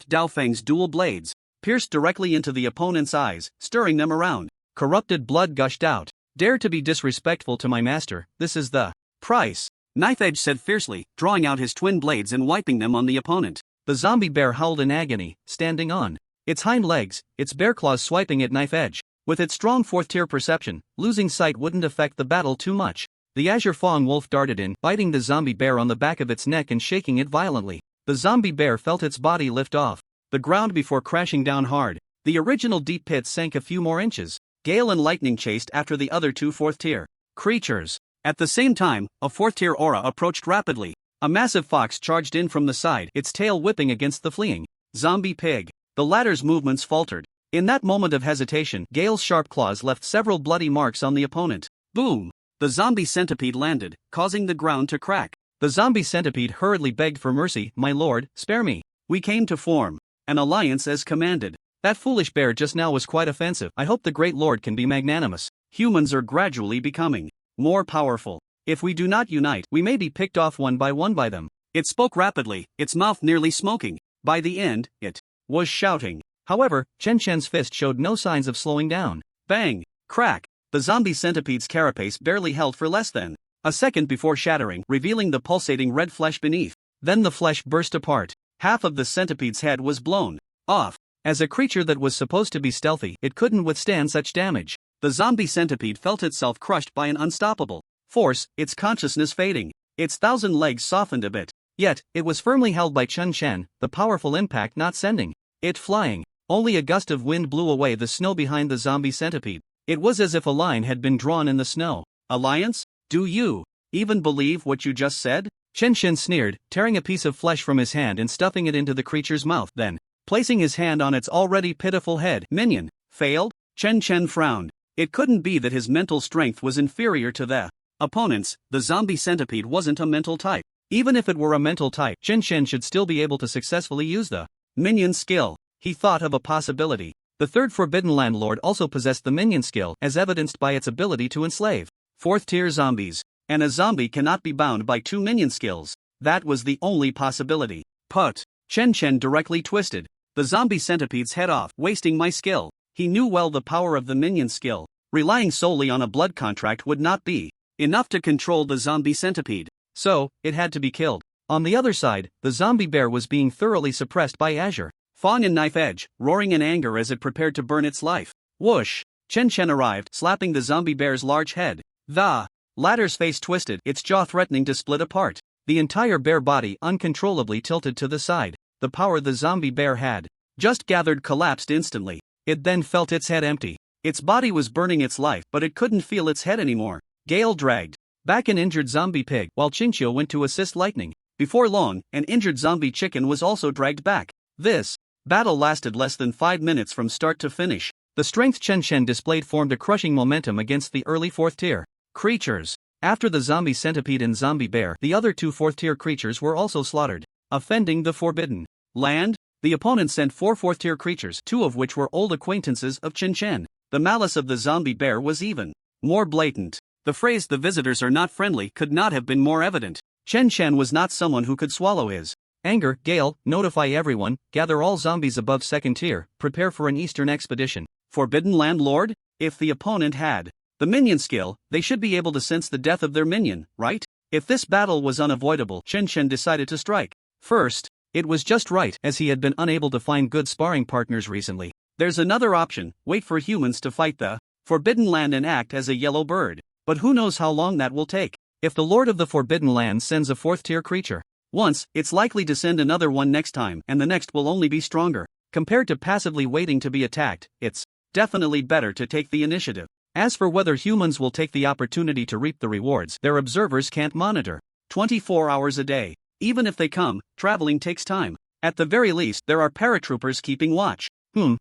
Dao Feng's dual blades pierced directly into the opponent's eyes, stirring them around. Corrupted blood gushed out. Dare to be disrespectful to my master, this is the price. Knife Edge said fiercely, drawing out his twin blades and wiping them on the opponent. The zombie bear howled in agony, standing on its hind legs, its bear claws swiping at Knife Edge. With its strong fourth-tier perception, losing sight wouldn't affect the battle too much. The Azure Fang Wolf darted in, biting the zombie bear on the back of its neck and shaking it violently. The zombie bear felt its body lift off the ground before crashing down hard. The original deep pit sank a few more inches. Gale and Lightning chased after the other two fourth-tier creatures. At the same time, a fourth-tier aura approached rapidly. A massive fox charged in from the side, its tail whipping against the fleeing Zombie pig. The latter's movements faltered. In that moment of hesitation, Gale's sharp claws left several bloody marks on the opponent. Boom! The zombie centipede landed, causing the ground to crack. The zombie centipede hurriedly begged for mercy. "My lord, spare me. We came to form an alliance as commanded. That foolish bear just now was quite offensive. I hope the great lord can be magnanimous. Humans are gradually becoming more powerful. If we do not unite, we may be picked off one by them." It spoke rapidly, its mouth nearly smoking. By the end, it was shouting. However, Chen Chen's fist showed no signs of slowing down. Bang! Crack! The zombie centipede's carapace barely held for less than a second before shattering, revealing the pulsating red flesh beneath. Then the flesh burst apart. Half of the centipede's head was blown off. As a creature that was supposed to be stealthy, it couldn't withstand such damage. The zombie centipede felt itself crushed by an unstoppable force, its consciousness fading. Its 1,000 legs softened a bit. Yet, it was firmly held by Chen Chen, the powerful impact not sending it flying. Only a gust of wind blew away the snow behind the zombie centipede. It was as if a line had been drawn in the snow. "Alliance? Do you even believe what you just said?" Chen Chen sneered, tearing a piece of flesh from his hand and stuffing it into the creature's mouth. Then, placing his hand on its already pitiful head. "Minion, failed?" Chen Chen frowned. It couldn't be that his mental strength was inferior to the opponent's. The zombie centipede wasn't a mental type. Even if it were a mental type, Chen Chen should still be able to successfully use the minion skill. He thought of a possibility. The third Forbidden Landlord also possessed the minion skill, as evidenced by its ability to enslave fourth-tier zombies. And a zombie cannot be bound by 2 minion skills. That was the only possibility. Put! Chen Chen directly twisted the zombie centipede's head off, wasting my skill. He knew well the power of the minion skill. Relying solely on a blood contract would not be enough to control the zombie centipede. So, it had to be killed. On the other side, the zombie bear was being thoroughly suppressed by Azure Fang and Knife Edge, roaring in anger as it prepared to burn its life. Whoosh! Chen Chen arrived, slapping the zombie bear's large head. The latter's face twisted, its jaw threatening to split apart. The entire bear body uncontrollably tilted to the side. The power the zombie bear had just gathered collapsed instantly. It then felt its head empty. Its body was burning its life, but it couldn't feel its head anymore. Gale dragged back an injured zombie pig, while Chinchio went to assist Lightning. Before long, an injured zombie chicken was also dragged back. This battle lasted less than 5 minutes from start to finish. The strength Chen Chen displayed formed a crushing momentum against the early 4th-tier creatures. After the zombie centipede and zombie bear, the other 2 4th-tier creatures were also slaughtered. Offending the Forbidden Land, the opponent sent 4 4th-tier creatures, 2 of which were old acquaintances of Chen Chen. The malice of the zombie bear was even more blatant. The phrase "the visitors are not friendly" could not have been more evident. Chen Chen was not someone who could swallow his anger. "Gale, notify everyone, gather all zombies above 2nd tier, prepare for an eastern expedition." Forbidden Landlord? If the opponent had the minion skill, they should be able to sense the death of their minion, right? If this battle was unavoidable, Chen Chen decided to strike first. It was just right, as he had been unable to find good sparring partners recently. There's another option: wait for humans to fight the Forbidden Land and act as a yellow bird. But who knows how long that will take. If the Lord of the Forbidden Land sends a 4th-tier creature once, it's likely to send another one next time, and the next will only be stronger. Compared to passively waiting to be attacked, it's definitely better to take the initiative. As for whether humans will take the opportunity to reap the rewards, their observers can't monitor 24 hours a day. Even if they come, traveling takes time. At the very least, there are paratroopers keeping watch.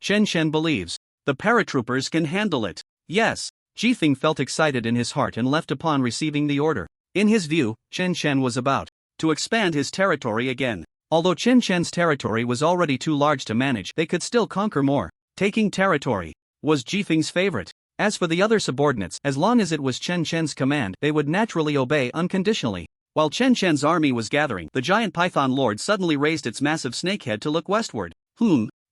Chen Chen believes the paratroopers can handle it. Yes. Jifeng felt excited in his heart and left upon receiving the order. In his view, Chen Chen was about to expand his territory again. Although Chen Chen's territory was already too large to manage, they could still conquer more. Taking territory was Jifeng's favorite. As for the other subordinates, as long as it was Chen Chen's command, they would naturally obey unconditionally. While Chen Chen's army was gathering, the giant python lord suddenly raised its massive snake head to look westward.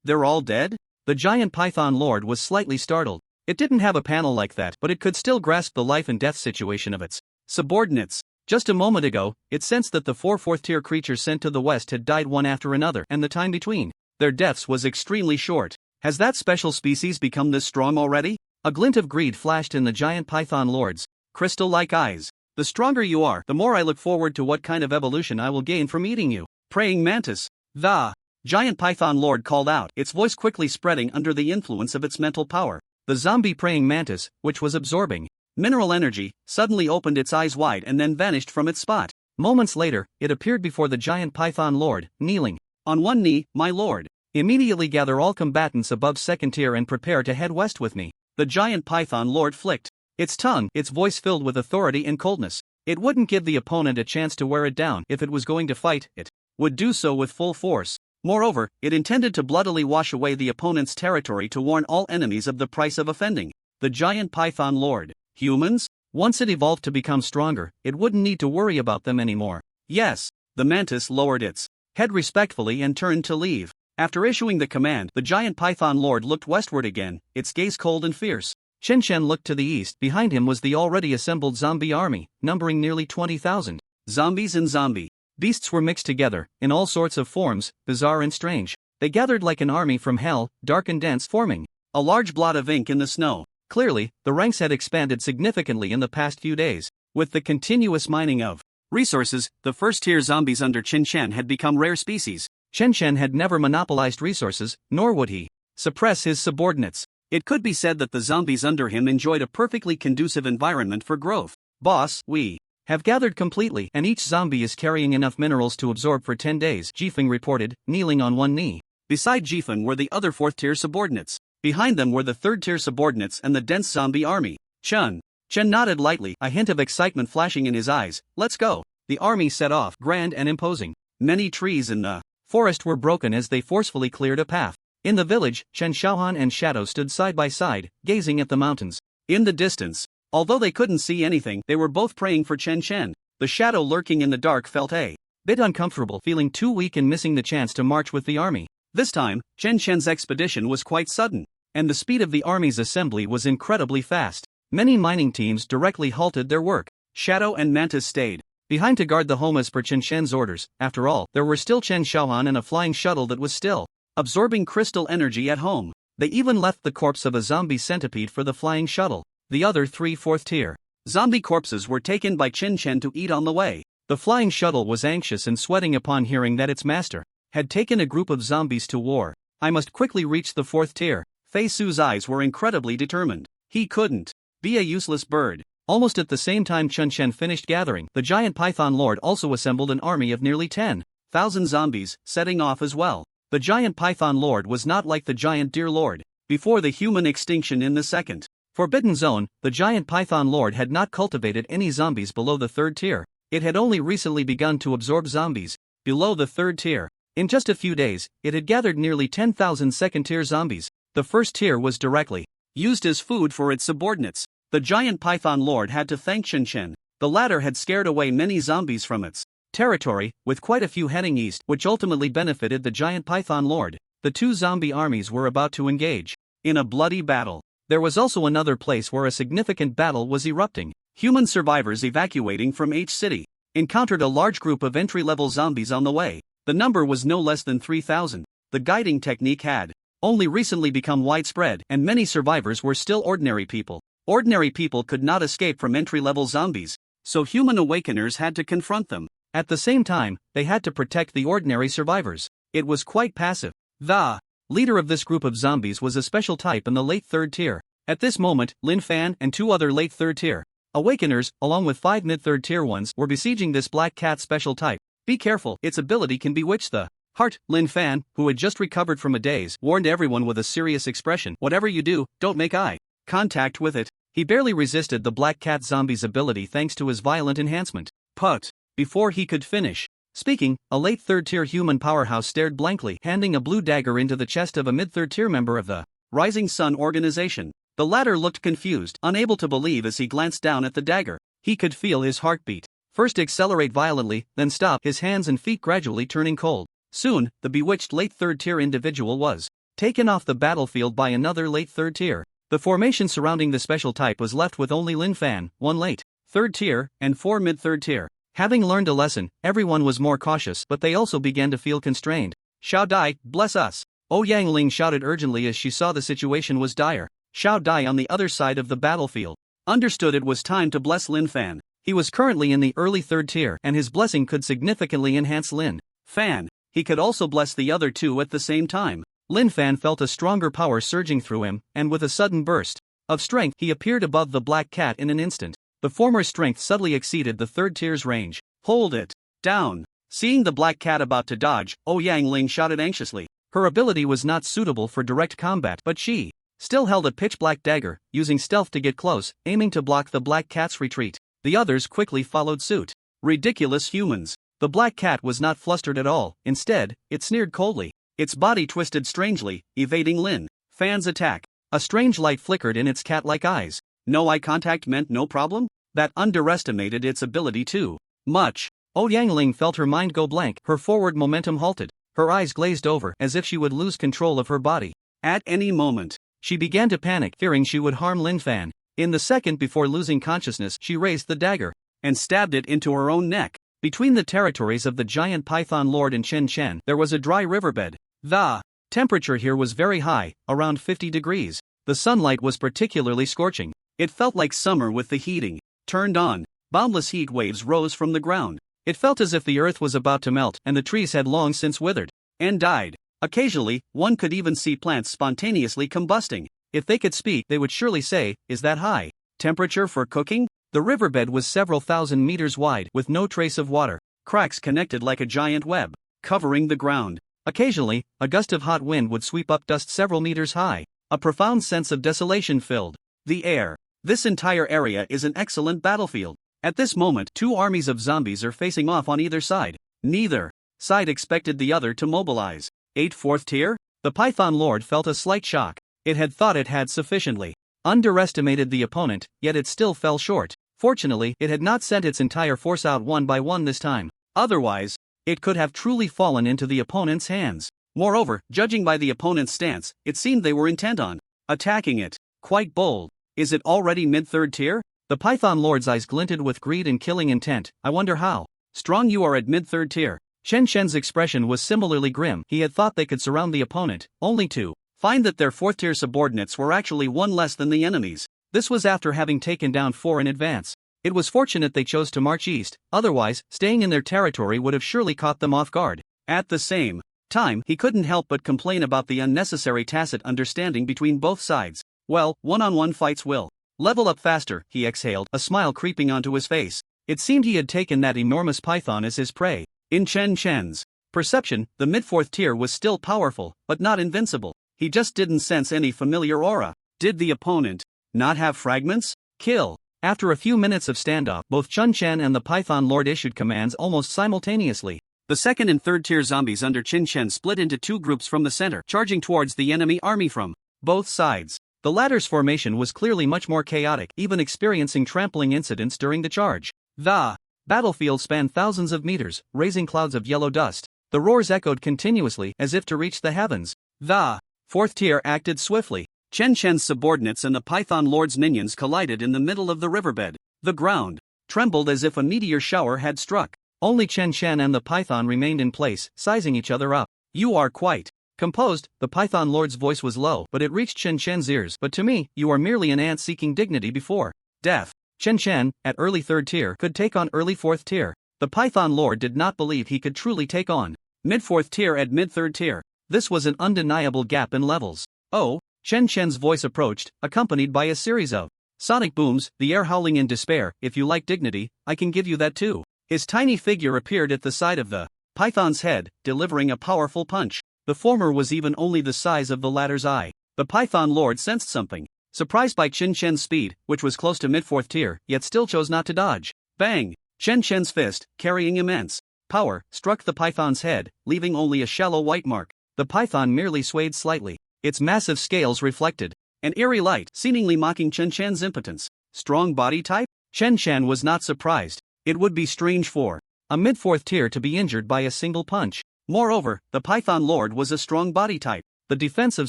They're all dead? The giant python lord was slightly startled. It didn't have a panel like that, but it could still grasp the life and death situation of its subordinates. Just a moment ago, it sensed that the 4 4th-tier creatures sent to the west had died one after another, and the time between their deaths was extremely short. Has that special species become this strong already? A glint of greed flashed in the giant python lord's crystal-like eyes. The stronger you are, the more I look forward to what kind of evolution I will gain from eating you. Praying mantis. The giant python lord called out, its voice quickly spreading under the influence of its mental power. The zombie praying mantis, which was absorbing mineral energy, suddenly opened its eyes wide and then vanished from its spot. Moments later, it appeared before the giant python lord, kneeling on one knee. "My lord, Immediately gather all combatants above second tier and prepare to head west with me. The giant python lord flicked its tongue, its voice filled with authority and coldness. It wouldn't give the opponent a chance to wear it down. If it was going to fight, it would do so with full force. Moreover, it intended to bloodily wash away the opponent's territory to warn all enemies of the price of offending. The giant python lord. Humans? Once it evolved to become stronger, it wouldn't need to worry about them anymore. Yes. The mantis lowered its head respectfully and turned to leave. After issuing the command, the giant python lord looked westward again, its gaze cold and fierce. Chen Chen looked to the east. Behind him was the already assembled zombie army, numbering nearly 20,000. Zombies and zombie beasts were mixed together, in all sorts of forms, bizarre and strange. They gathered like an army from hell, dark and dense, forming a large blot of ink in the snow. Clearly, the ranks had expanded significantly in the past few days. With the continuous mining of resources, the first-tier zombies under Chen Chen had become rare species. Chen Chen had never monopolized resources, nor would he suppress his subordinates. It could be said that the zombies under him enjoyed a perfectly conducive environment for growth. Boss, we have gathered completely, and each zombie is carrying enough minerals to absorb for 10 days, Jifeng reported, kneeling on one knee. Beside Jifeng were the other fourth-tier subordinates. Behind them were the third-tier subordinates and the dense zombie army. Chen nodded lightly, a hint of excitement flashing in his eyes. Let's go. The army set off, grand and imposing. Many trees in the forest were broken as they forcefully cleared a path. In the village, Chen Xiaohan and Shadow stood side by side, gazing at the mountains. In the distance, although they couldn't see anything, they were both praying for Chen Chen. The Shadow lurking in the dark felt a bit uncomfortable, feeling too weak and missing the chance to march with the army. This time, Chen Chen's expedition was quite sudden, and the speed of the army's assembly was incredibly fast. Many mining teams directly halted their work. Shadow and Mantis stayed behind to guard the home as per Chen Chen's orders. After all, there were still Chen Xiaohan and a flying shuttle that was still absorbing crystal energy at home. They even left the corpse of a zombie centipede for the flying shuttle. The other 3 fourth-tier zombie corpses were taken by Chen Chen to eat on the way. The flying shuttle was anxious and sweating upon hearing that its master had taken a group of zombies to war. I must quickly reach the 4th tier. Fei Su's eyes were incredibly determined. He couldn't be a useless bird. Almost at the same time Chen Chen finished gathering, the giant python lord also assembled an army of nearly 10,000 zombies, setting off as well. The giant python lord was not like the giant deer lord. Before the human extinction in the second Forbidden Zone, the giant python lord had not cultivated any zombies below the 3rd tier. It had only recently begun to absorb zombies below the 3rd tier. In just a few days, it had gathered nearly 10,000 second-tier zombies. The 1st tier was directly used as food for its subordinates. The giant python lord had to thank Chen Chen. The latter had scared away many zombies from its territory, with quite a few heading east, which ultimately benefited the giant python lord. The 2 zombie armies were about to engage in a bloody battle. There was also another place where a significant battle was erupting. Human survivors evacuating from H City encountered a large group of entry-level zombies on the way. The number was no less than 3,000. The guiding technique had only recently become widespread, and many survivors were still ordinary people. Ordinary people could not escape from entry-level zombies, so human awakeners had to confront them. At the same time, they had to protect the ordinary survivors. It was quite passive. The leader of this group of zombies was a special type in the late 3rd tier. At this moment, Lin Fan and 2 other late 3rd tier awakeners, along with 5 mid-3rd tier ones, were besieging this black cat special type. Be careful, its ability can bewitch the heart. Lin Fan, who had just recovered from a daze, warned everyone with a serious expression. Whatever you do, don't make eye contact with it. He barely resisted the black cat zombie's ability thanks to his violent enhancement. But before he could finish speaking, a late 3rd tier human powerhouse stared blankly, handing a blue dagger into the chest of a mid-3rd tier member of the Rising Sun organization. The latter looked confused, unable to believe as he glanced down at the dagger. He could feel his heartbeat first accelerate violently, then stop, his hands and feet gradually turning cold. Soon, the bewitched late 3rd tier individual was taken off the battlefield by another late 3rd tier. The formation surrounding the special type was left with only Lin Fan, 1 late 3rd tier, and 4 mid-3rd tier. Having learned a lesson, everyone was more cautious, but they also began to feel constrained. Xiao Dai, bless us! O Yang Ling shouted urgently as she saw the situation was dire. Xiao Dai on the other side of the battlefield understood it was time to bless Lin Fan. He was currently in the early 3rd tier, and his blessing could significantly enhance Lin Fan. He could also bless the other 2 at the same time. Lin Fan felt a stronger power surging through him, and with a sudden burst of strength, he appeared above the black cat in an instant. The former's strength subtly exceeded the 3rd tier's range. Hold it down. Seeing the black cat about to dodge, O Yang Ling shouted anxiously. Her ability was not suitable for direct combat, but she still held a pitch-black dagger, using stealth to get close, aiming to block the black cat's retreat. The others quickly followed suit. Ridiculous humans. The black cat was not flustered at all, instead, it sneered coldly. Its body twisted strangely, evading Lin Fan's attack. A strange light flickered in its cat-like eyes. No eye contact meant no problem? That underestimated its ability too much. Yang felt her mind go blank, her forward momentum halted. Her eyes glazed over as if she would lose control of her body at any moment. She began to panic, fearing she would harm Lin Fan. In the second before losing consciousness, she raised the dagger and stabbed it into her own neck. Between the territories of the giant Python Lord and Chen Chen, there was a dry riverbed. The temperature here was very high, around 50 degrees. The sunlight was particularly scorching. It felt like summer with the heating turned on. Boundless heat waves rose from the ground. It felt as if the earth was about to melt and the trees had long since withered and died. Occasionally, one could even see plants spontaneously combusting. If they could speak, they would surely say, "Is that high temperature for cooking?" The riverbed was several thousand meters wide with no trace of water. Cracks connected like a giant web, covering the ground. Occasionally, a gust of hot wind would sweep up dust several meters high. A profound sense of desolation filled the air. This entire area is an excellent battlefield. At this moment, two armies of zombies are facing off on either side. Neither side expected the other to mobilize. 4th tier? The Python Lord felt a slight shock. It had thought it had sufficiently underestimated the opponent, yet it still fell short. Fortunately, it had not sent its entire force out one by one this time. Otherwise, it could have truly fallen into the opponent's hands. Moreover, judging by the opponent's stance, it seemed they were intent on attacking it. Quite bold. Is it already mid-3rd tier? The Python Lord's eyes glinted with greed and killing intent. I wonder how strong you are at mid-3rd tier. Chen Chen's expression was similarly grim. He had thought they could surround the opponent, only to find that their 4th tier subordinates were actually one less than the enemies. This was after having taken down 4 in advance. It was fortunate they chose to march east, otherwise, staying in their territory would have surely caught them off guard. At the same time, he couldn't help but complain about the unnecessary tacit understanding between both sides. Well, one-on-one fights will level up faster, he exhaled, a smile creeping onto his face. It seemed he had taken that enormous python as his prey. In Chen Chen's perception, the mid-4th tier was still powerful, but not invincible. He just didn't sense any familiar aura. Did the opponent not have fragments? Kill. After a few minutes of standoff, both Chen Chen and the Python Lord issued commands almost simultaneously. The 2nd and 3rd tier zombies under Chen Chen split into 2 groups from the center, charging towards the enemy army from both sides. The latter's formation was clearly much more chaotic, even experiencing trampling incidents during the charge. The battlefield spanned thousands of meters, raising clouds of yellow dust. The roars echoed continuously, as if to reach the heavens. The 4th tier acted swiftly. Chen Chen's subordinates and the Python Lord's minions collided in the middle of the riverbed. The ground trembled as if a meteor shower had struck. Only Chen Chen and the Python remained in place, sizing each other up. You are quite composed. The Python Lord's voice was low, but it reached Chen Chen's ears. But to me, you are merely an ant seeking dignity before death. Chen Chen, at early 3rd tier, could take on early 4th tier. The Python Lord did not believe he could truly take on mid-4th tier at mid-3rd tier. This was an undeniable gap in levels. Oh, Chen Chen's voice approached, accompanied by a series of sonic booms, the air howling in despair. If you like dignity, I can give you that too. His tiny figure appeared at the side of the Python's head, delivering a powerful punch. The former was even only the size of the latter's eye. The Python Lord sensed something. Surprised by Chen Chen's speed, which was close to mid-4th tier, yet still chose not to dodge. Bang! Chen Chen's fist, carrying immense power, struck the Python's head, leaving only a shallow white mark. The Python merely swayed slightly. Its massive scales reflected an eerie light, seemingly mocking Chen Chen's impotence. Strong body type? Chen Chen was not surprised. It would be strange for a mid-4th tier to be injured by a single punch. Moreover, the Python Lord was a strong body type. The defense of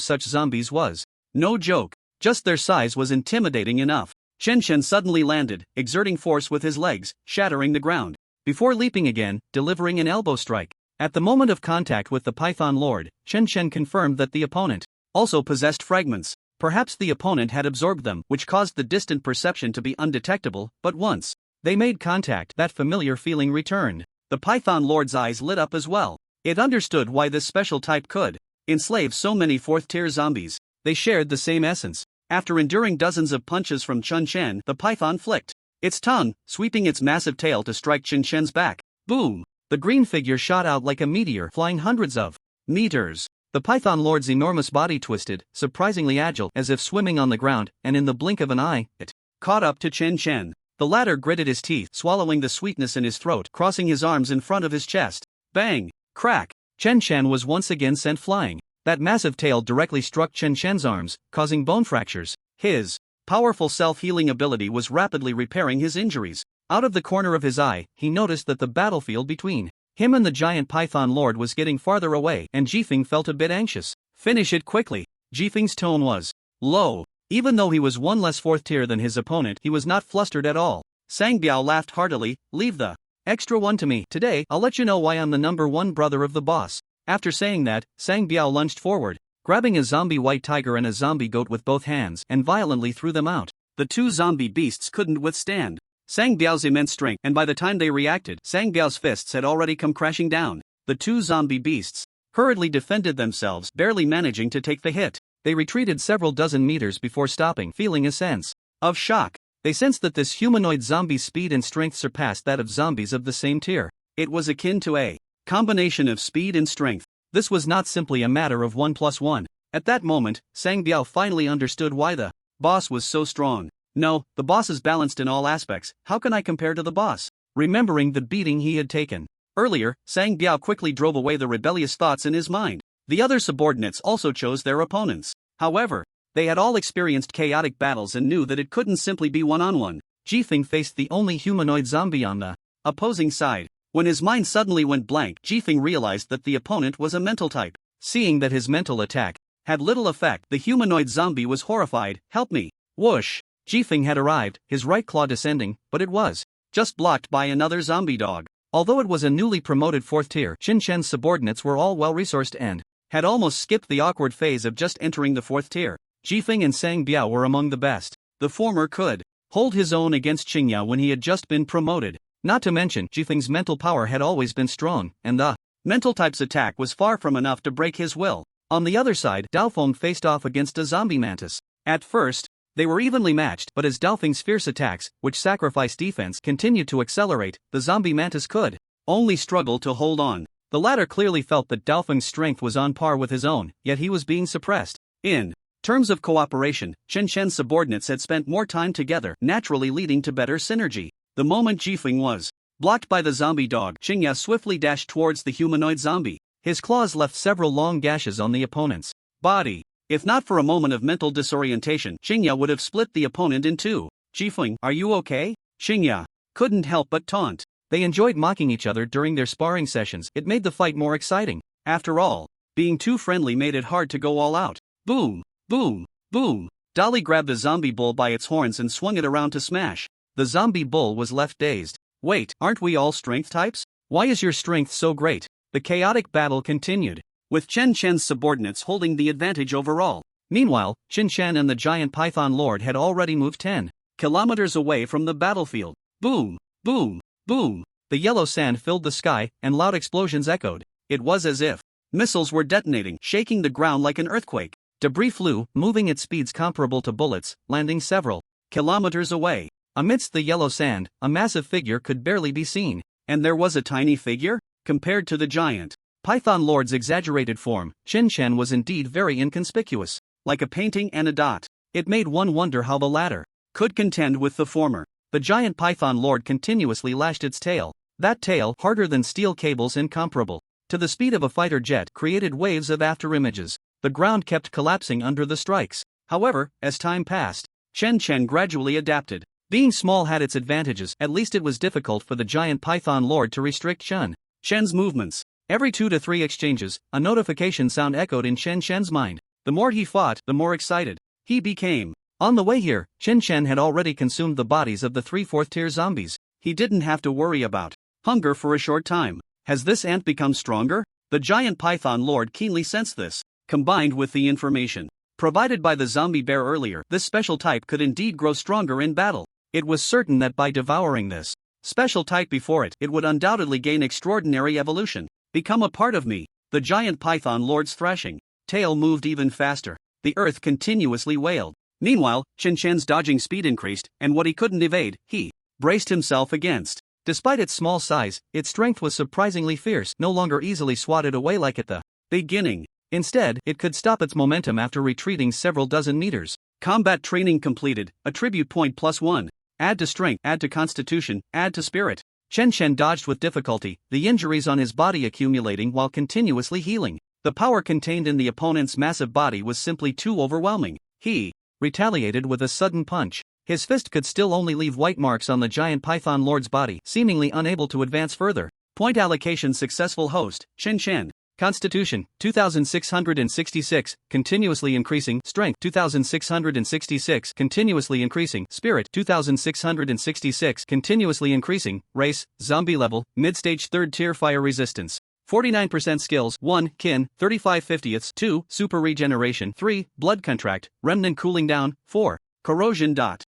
such zombies was no joke. Just their size was intimidating enough. Chen Chen suddenly landed, exerting force with his legs, shattering the ground, before leaping again, delivering an elbow strike. At the moment of contact with the Python Lord, Chen Chen confirmed that the opponent also possessed fragments. Perhaps the opponent had absorbed them, which caused the distant perception to be undetectable, but once they made contact, that familiar feeling returned. The Python Lord's eyes lit up as well. It understood why this special type could enslave so many 4th tier zombies. They shared the same essence. After enduring dozens of punches from Chen Chen, the python flicked its tongue, sweeping its massive tail to strike Chen Chen's back. Boom! The green figure shot out like a meteor, flying hundreds of meters. The Python Lord's enormous body twisted, surprisingly agile, as if swimming on the ground, and in the blink of an eye, it caught up to Chen Chen. The latter gritted his teeth, swallowing the sweetness in his throat, crossing his arms in front of his chest. Bang! Crack! Chen Chen was once again sent flying. That massive tail directly struck Chen Chen's arms, causing bone fractures. His powerful self-healing ability was rapidly repairing his injuries. Out of the corner of his eye, he noticed that the battlefield between him and the giant Python Lord was getting farther away, and Jifeng felt a bit anxious. Finish it quickly. Jifeng's tone was low. Even though he was one less fourth tier than his opponent, he was not flustered at all. Sang Biao laughed heartily. Leave the extra one to me. Today, I'll let you know why I'm the number one brother of the boss. After saying that, Sang Biao lunged forward, grabbing a zombie white tiger and a zombie goat with both hands, and violently threw them out. The two zombie beasts couldn't withstand Sang Biao's immense strength, and by the time they reacted, Sang Biao's fists had already come crashing down. The two zombie beasts hurriedly defended themselves, barely managing to take the hit. They retreated several dozen meters before stopping, feeling a sense of shock. They sensed that this humanoid zombie's speed and strength surpassed that of zombies of the same tier. It was akin to a combination of speed and strength. This was not simply a matter of 1+1. At that moment, Sang Biao finally understood why the boss was so strong. No, the boss is balanced in all aspects. How can I compare to the boss? Remembering the beating he had taken earlier, Sang Biao quickly drove away the rebellious thoughts in his mind. The other subordinates also chose their opponents. However, they had all experienced chaotic battles and knew that it couldn't simply be one-on-one. Jifeng faced the only humanoid zombie on the opposing side. When his mind suddenly went blank, Jifeng realized that the opponent was a mental type. Seeing that his mental attack had little effect, the humanoid zombie was horrified. Help me! Whoosh! Jifeng had arrived, his right claw descending, but it was just blocked by another zombie dog. Although it was a newly promoted fourth tier, Chen Chen's subordinates were all well-resourced and had almost skipped the awkward phase of just entering the fourth tier. Jifeng and Sang Biao were among the best. The former could hold his own against Qingya when he had just been promoted. Not to mention, Jifeng's mental power had always been strong, and the mental type's attack was far from enough to break his will. On the other side, Daofeng faced off against a zombie mantis. At first, they were evenly matched, but as Daofeng's fierce attacks, which sacrificed defense, continued to accelerate, the zombie mantis could only struggle to hold on. The latter clearly felt that Daofeng's strength was on par with his own, yet he was being suppressed. In terms of cooperation, Chen Chen's subordinates had spent more time together, naturally leading to better synergy. The moment Jifeng was blocked by the zombie dog, Qingya swiftly dashed towards the humanoid zombie. His claws left several long gashes on the opponent's body. If not for a moment of mental disorientation, Qingya would have split the opponent in two. Jifeng, are you okay? Qingya couldn't help but taunt. They enjoyed mocking each other during their sparring sessions. It made the fight more exciting. After all, being too friendly made it hard to go all out. Boom, boom, boom. Dolly grabbed the zombie bull by its horns and swung it around to smash. The zombie bull was left dazed. Wait, aren't we all strength types? Why is your strength so great? The chaotic battle continued, with Chen Chen's subordinates holding the advantage overall. Meanwhile, Chen Chen and the giant Python Lord had already moved 10 kilometers away from the battlefield. Boom, boom, boom. The yellow sand filled the sky, and loud explosions echoed. It was as if missiles were detonating, shaking the ground like an earthquake. Debris flew, moving at speeds comparable to bullets, landing several kilometers away. Amidst the yellow sand, a massive figure could barely be seen. And there was a tiny figure? Compared to the giant Python Lord's exaggerated form, Chen Chen was indeed very inconspicuous. Like a painting and a dot. It made one wonder how the latter could contend with the former. The giant Python Lord continuously lashed its tail. That tail, harder than steel cables and comparable to the speed of a fighter jet, created waves of afterimages. The ground kept collapsing under the strikes. However, as time passed, Chen Chen gradually adapted. Being small had its advantages. At least it was difficult for the giant Python Lord to restrict Chen Chen's movements. Every 2 to 3 exchanges, a notification sound echoed in Chen Chen's mind. The more he fought, the more excited he became. On the way here, Chen Chen had already consumed the bodies of the 3 4th-tier zombies. He didn't have to worry about hunger for a short time. Has this ant become stronger? The giant Python Lord keenly sensed this. Combined with the information provided by the zombie bear earlier, this special type could indeed grow stronger in battle. It was certain that by devouring this special type before it, it would undoubtedly gain extraordinary evolution. Become a part of me. The giant Python Lord's thrashing tail moved even faster. The earth continuously wailed. Meanwhile, Chen Chen's dodging speed increased, and what he couldn't evade, he braced himself against. Despite its small size, its strength was surprisingly fierce, no longer easily swatted away like at the beginning. Instead, it could stop its momentum after retreating several dozen meters. Combat training completed, attribute point +1. Add to strength, add to constitution, add to spirit. Chen Chen dodged with difficulty, the injuries on his body accumulating while continuously healing. The power contained in the opponent's massive body was simply too overwhelming. He retaliated with a sudden punch. His fist could still only leave white marks on the giant python lord's body, seemingly unable to advance further. Point allocation successful. Host, Chen Chen. Constitution, 2666, continuously increasing. Strength, 2666, continuously increasing. Spirit, 2666, continuously increasing. Race, zombie level, mid-stage 3rd tier. Fire resistance, 49% skills, 1, kin, 35/50ths, 2, super regeneration, 3, blood contract, remnant cooling down, 4, corrosion.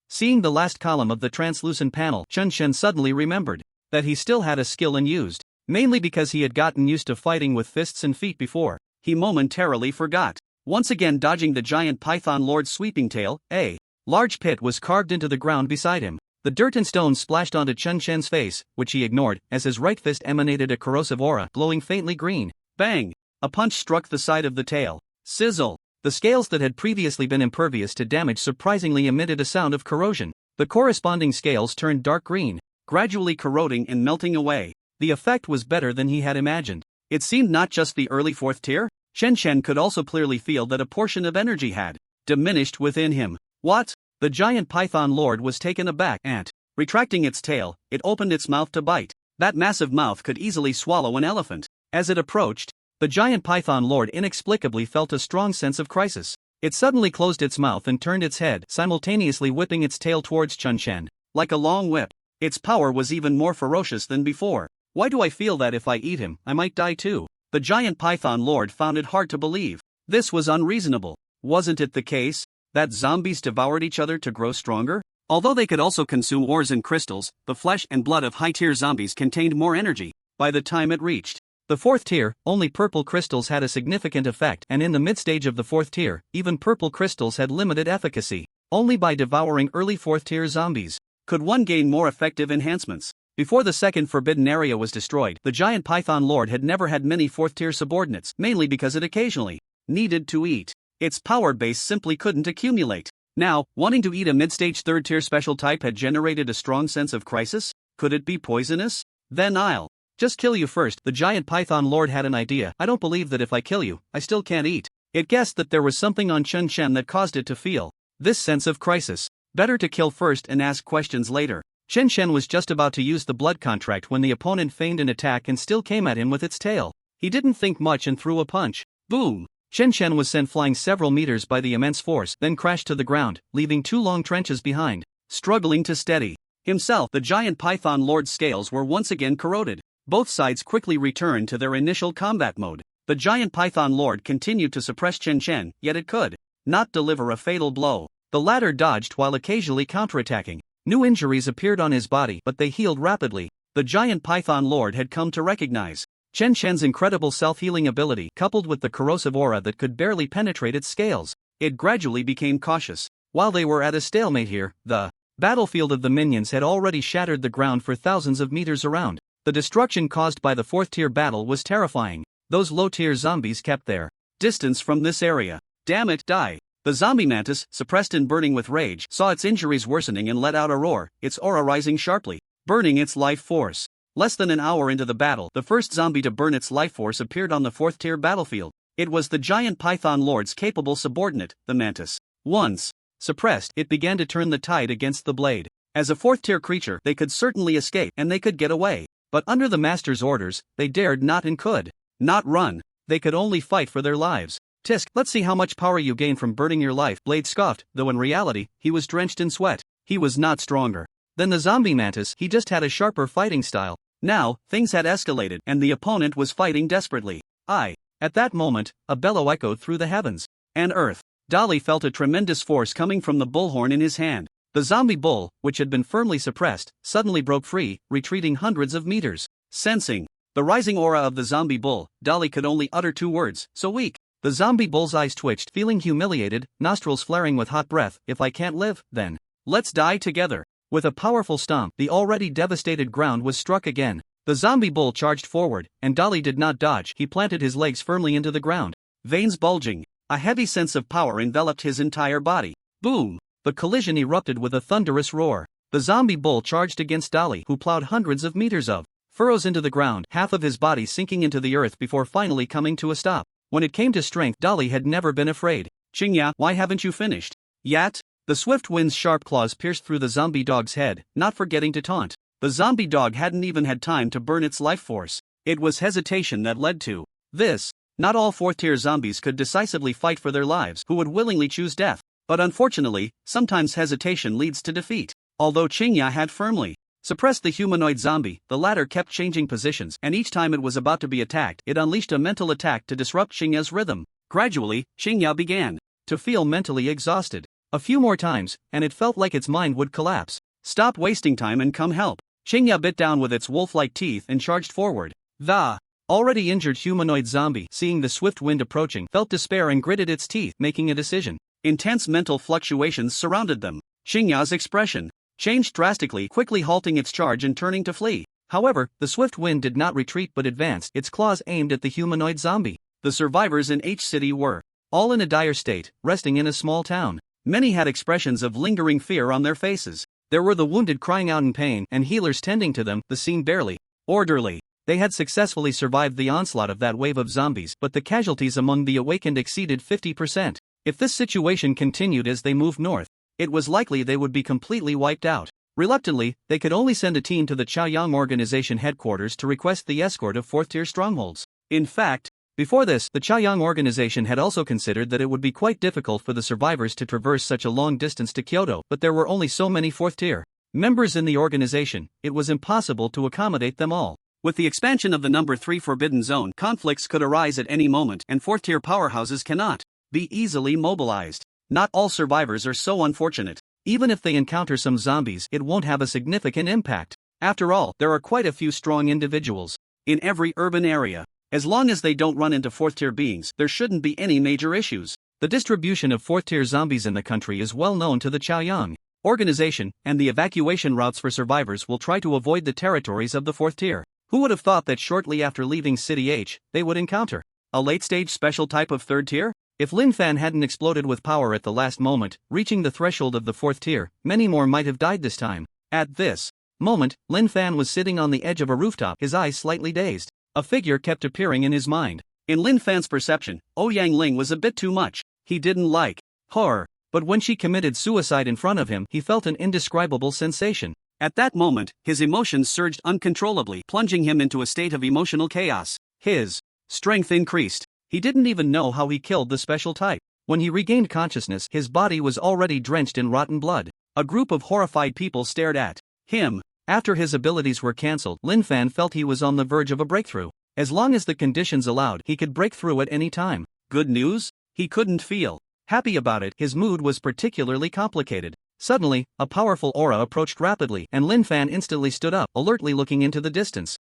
Seeing the last column of the translucent panel, Chen Chen suddenly remembered that he still had a skill unused. Mainly because he had gotten used to fighting with fists and feet before, he momentarily forgot. Once again dodging the giant python lord's sweeping tail, a large pit was carved into the ground beside him. The dirt and stones splashed onto Chen Chen's face, which he ignored, as his right fist emanated a corrosive aura glowing faintly green. Bang! A punch struck the side of the tail. Sizzle! The scales that had previously been impervious to damage surprisingly emitted a sound of corrosion. The corresponding scales turned dark green, gradually corroding and melting away. The effect was better than he had imagined. It seemed not just the early 4th tier. Chen Chen could also clearly feel that a portion of energy had diminished within him. What? The giant python lord was taken aback and, retracting its tail, it opened its mouth to bite. That massive mouth could easily swallow an elephant. As it approached, the giant python lord inexplicably felt a strong sense of crisis. It suddenly closed its mouth and turned its head, simultaneously whipping its tail towards Chen Chen. Like a long whip. Its power was even more ferocious than before. Why do I feel that if I eat him, I might die too? The giant python lord found it hard to believe. This was unreasonable. Wasn't it the case that zombies devoured each other to grow stronger? Although they could also consume ores and crystals, the flesh and blood of high-tier zombies contained more energy. By the time it reached the 4th tier, only purple crystals had a significant effect, and in the mid-stage of the 4th tier, even purple crystals had limited efficacy. Only by devouring early 4th tier zombies could one gain more effective enhancements. Before the second forbidden area was destroyed, the giant python lord had never had many 4th tier subordinates, mainly because it occasionally needed to eat. Its power base simply couldn't accumulate. Now, wanting to eat a mid-stage 3rd tier special type had generated a strong sense of crisis. Could it be poisonous? Then I'll just kill you first. The giant python lord had an idea. I don't believe that if I kill you, I still can't eat. It guessed that there was something on Chen Chen that caused it to feel this sense of crisis. Better to kill first and ask questions later. Chen Chen was just about to use the blood contract when the opponent feigned an attack and still came at him with its tail. He didn't think much and threw a punch. Boom! Chen Chen was sent flying several meters by the immense force, then crashed to the ground, leaving 2 long trenches behind. Struggling to steady himself, the giant python lord's scales were once again corroded. Both sides quickly returned to their initial combat mode. The giant python lord continued to suppress Chen Chen, yet it could not deliver a fatal blow. The latter dodged while occasionally counterattacking. New injuries appeared on his body, but they healed rapidly. The giant python lord had come to recognize Chen Chen's incredible self-healing ability, coupled with the corrosive aura that could barely penetrate its scales. It gradually became cautious. While they were at a stalemate here, the battlefield of the minions had already shattered the ground for thousands of meters around. The destruction caused by the 4th tier battle was terrifying. Those low-tier zombies kept their distance from this area. Damn it, die! The zombie mantis, suppressed and burning with rage, saw its injuries worsening and let out a roar, its aura rising sharply, burning its life force. Less than an hour into the battle, the first zombie to burn its life force appeared on the 4th tier battlefield. It was the giant python lord's capable subordinate, the mantis. Once suppressed, it began to turn the tide against the blade. As a 4th tier creature, they could certainly escape, and they could get away. But under the master's orders, they dared not and could not run. They could only fight for their lives. Tisk, let's see how much power you gain from burning your life, Blade scoffed, though in reality, he was drenched in sweat. He was not stronger than the zombie mantis, he just had a sharper fighting style. Now, things had escalated, and the opponent was fighting desperately. At that moment, a bellow echoed through the heavens and earth. Dolly felt a tremendous force coming from the bullhorn in his hand. The zombie bull, which had been firmly suppressed, suddenly broke free, retreating hundreds of meters. Sensing the rising aura of the zombie bull, Dolly could only utter 2 words, so weak. The zombie bull's eyes twitched, feeling humiliated, nostrils flaring with hot breath. If I can't live, then let's die together. With a powerful stomp, the already devastated ground was struck again. The zombie bull charged forward, and Dolly did not dodge. He planted his legs firmly into the ground. veins bulging. A heavy sense of power enveloped his entire body. Boom! The collision erupted with a thunderous roar. The zombie bull charged against Dolly, who plowed hundreds of meters of furrows into the ground, half of his body sinking into the earth before finally coming to a stop. When it came to strength, Dolly had never been afraid. "Qingya, why haven't you finished yet?" The swift wind's sharp claws pierced through the zombie dog's head, not forgetting to taunt. The zombie dog hadn't even had time to burn its life force. It was hesitation that led to this. Not all fourth-tier zombies could decisively fight for their lives, who would willingly choose death. But unfortunately, sometimes hesitation leads to defeat. Although Qingya had firmly suppressed the humanoid zombie, the latter kept changing positions, and each time it was about to be attacked, it unleashed a mental attack to disrupt Qingya's rhythm. Gradually, Qingya began to feel mentally exhausted. A few more times, and it felt like its mind would collapse. "Stop wasting time and come help." Qingya bit down with its wolf-like teeth and charged forward. The already injured humanoid zombie, seeing the swift wind approaching, felt despair and gritted its teeth, making a decision. Intense mental fluctuations surrounded them. Qingya's expression changed drastically, quickly halting its charge and turning to flee. However, the swift wind did not retreat but advanced, its claws aimed at the humanoid zombie. The survivors in H City were all in a dire state, resting in a small town. Many had expressions of lingering fear on their faces. There were the wounded crying out in pain and healers tending to them, the scene barely orderly. They had successfully survived the onslaught of that wave of zombies, but the casualties among the awakened exceeded 50%. If this situation continued as they moved north, it was likely they would be completely wiped out. Reluctantly, they could only send a team to the Chaoyang organization headquarters to request the escort of fourth-tier strongholds. In fact, before this, the Chaoyang organization had also considered that it would be quite difficult for the survivors to traverse such a long distance to Kyoto, but there were only so many fourth-tier members in the organization, it was impossible to accommodate them all. With the expansion of the number 3 Forbidden Zone, conflicts could arise at any moment, and fourth-tier powerhouses cannot be easily mobilized. Not all survivors are so unfortunate. Even if they encounter some zombies, it won't have a significant impact. After all, there are quite a few strong individuals in every urban area. As long as they don't run into fourth-tier beings, there shouldn't be any major issues. The distribution of fourth-tier zombies in the country is well known to the Chaoyang organization, and the evacuation routes for survivors will try to avoid the territories of the fourth tier. Who would have thought that shortly after leaving City H, they would encounter a late-stage special type of third tier? If Lin Fan hadn't exploded with power at the last moment, reaching the threshold of the fourth tier, many more might have died this time. At this moment, Lin Fan was sitting on the edge of a rooftop, his eyes slightly dazed. A figure kept appearing in his mind. In Lin Fan's perception, Ouyang Ling was a bit too much. He didn't like her, but when she committed suicide in front of him, he felt an indescribable sensation. At that moment, his emotions surged uncontrollably, plunging him into a state of emotional chaos. His strength increased. He didn't even know how he killed the special type. When he regained consciousness, his body was already drenched in rotten blood. A group of horrified people stared at him. After his abilities were cancelled, Lin Fan felt he was on the verge of a breakthrough. As long as the conditions allowed, he could break through at any time. Good news? He couldn't feel happy about it. His mood was particularly complicated. Suddenly, a powerful aura approached rapidly, and Lin Fan instantly stood up, alertly looking into the distance.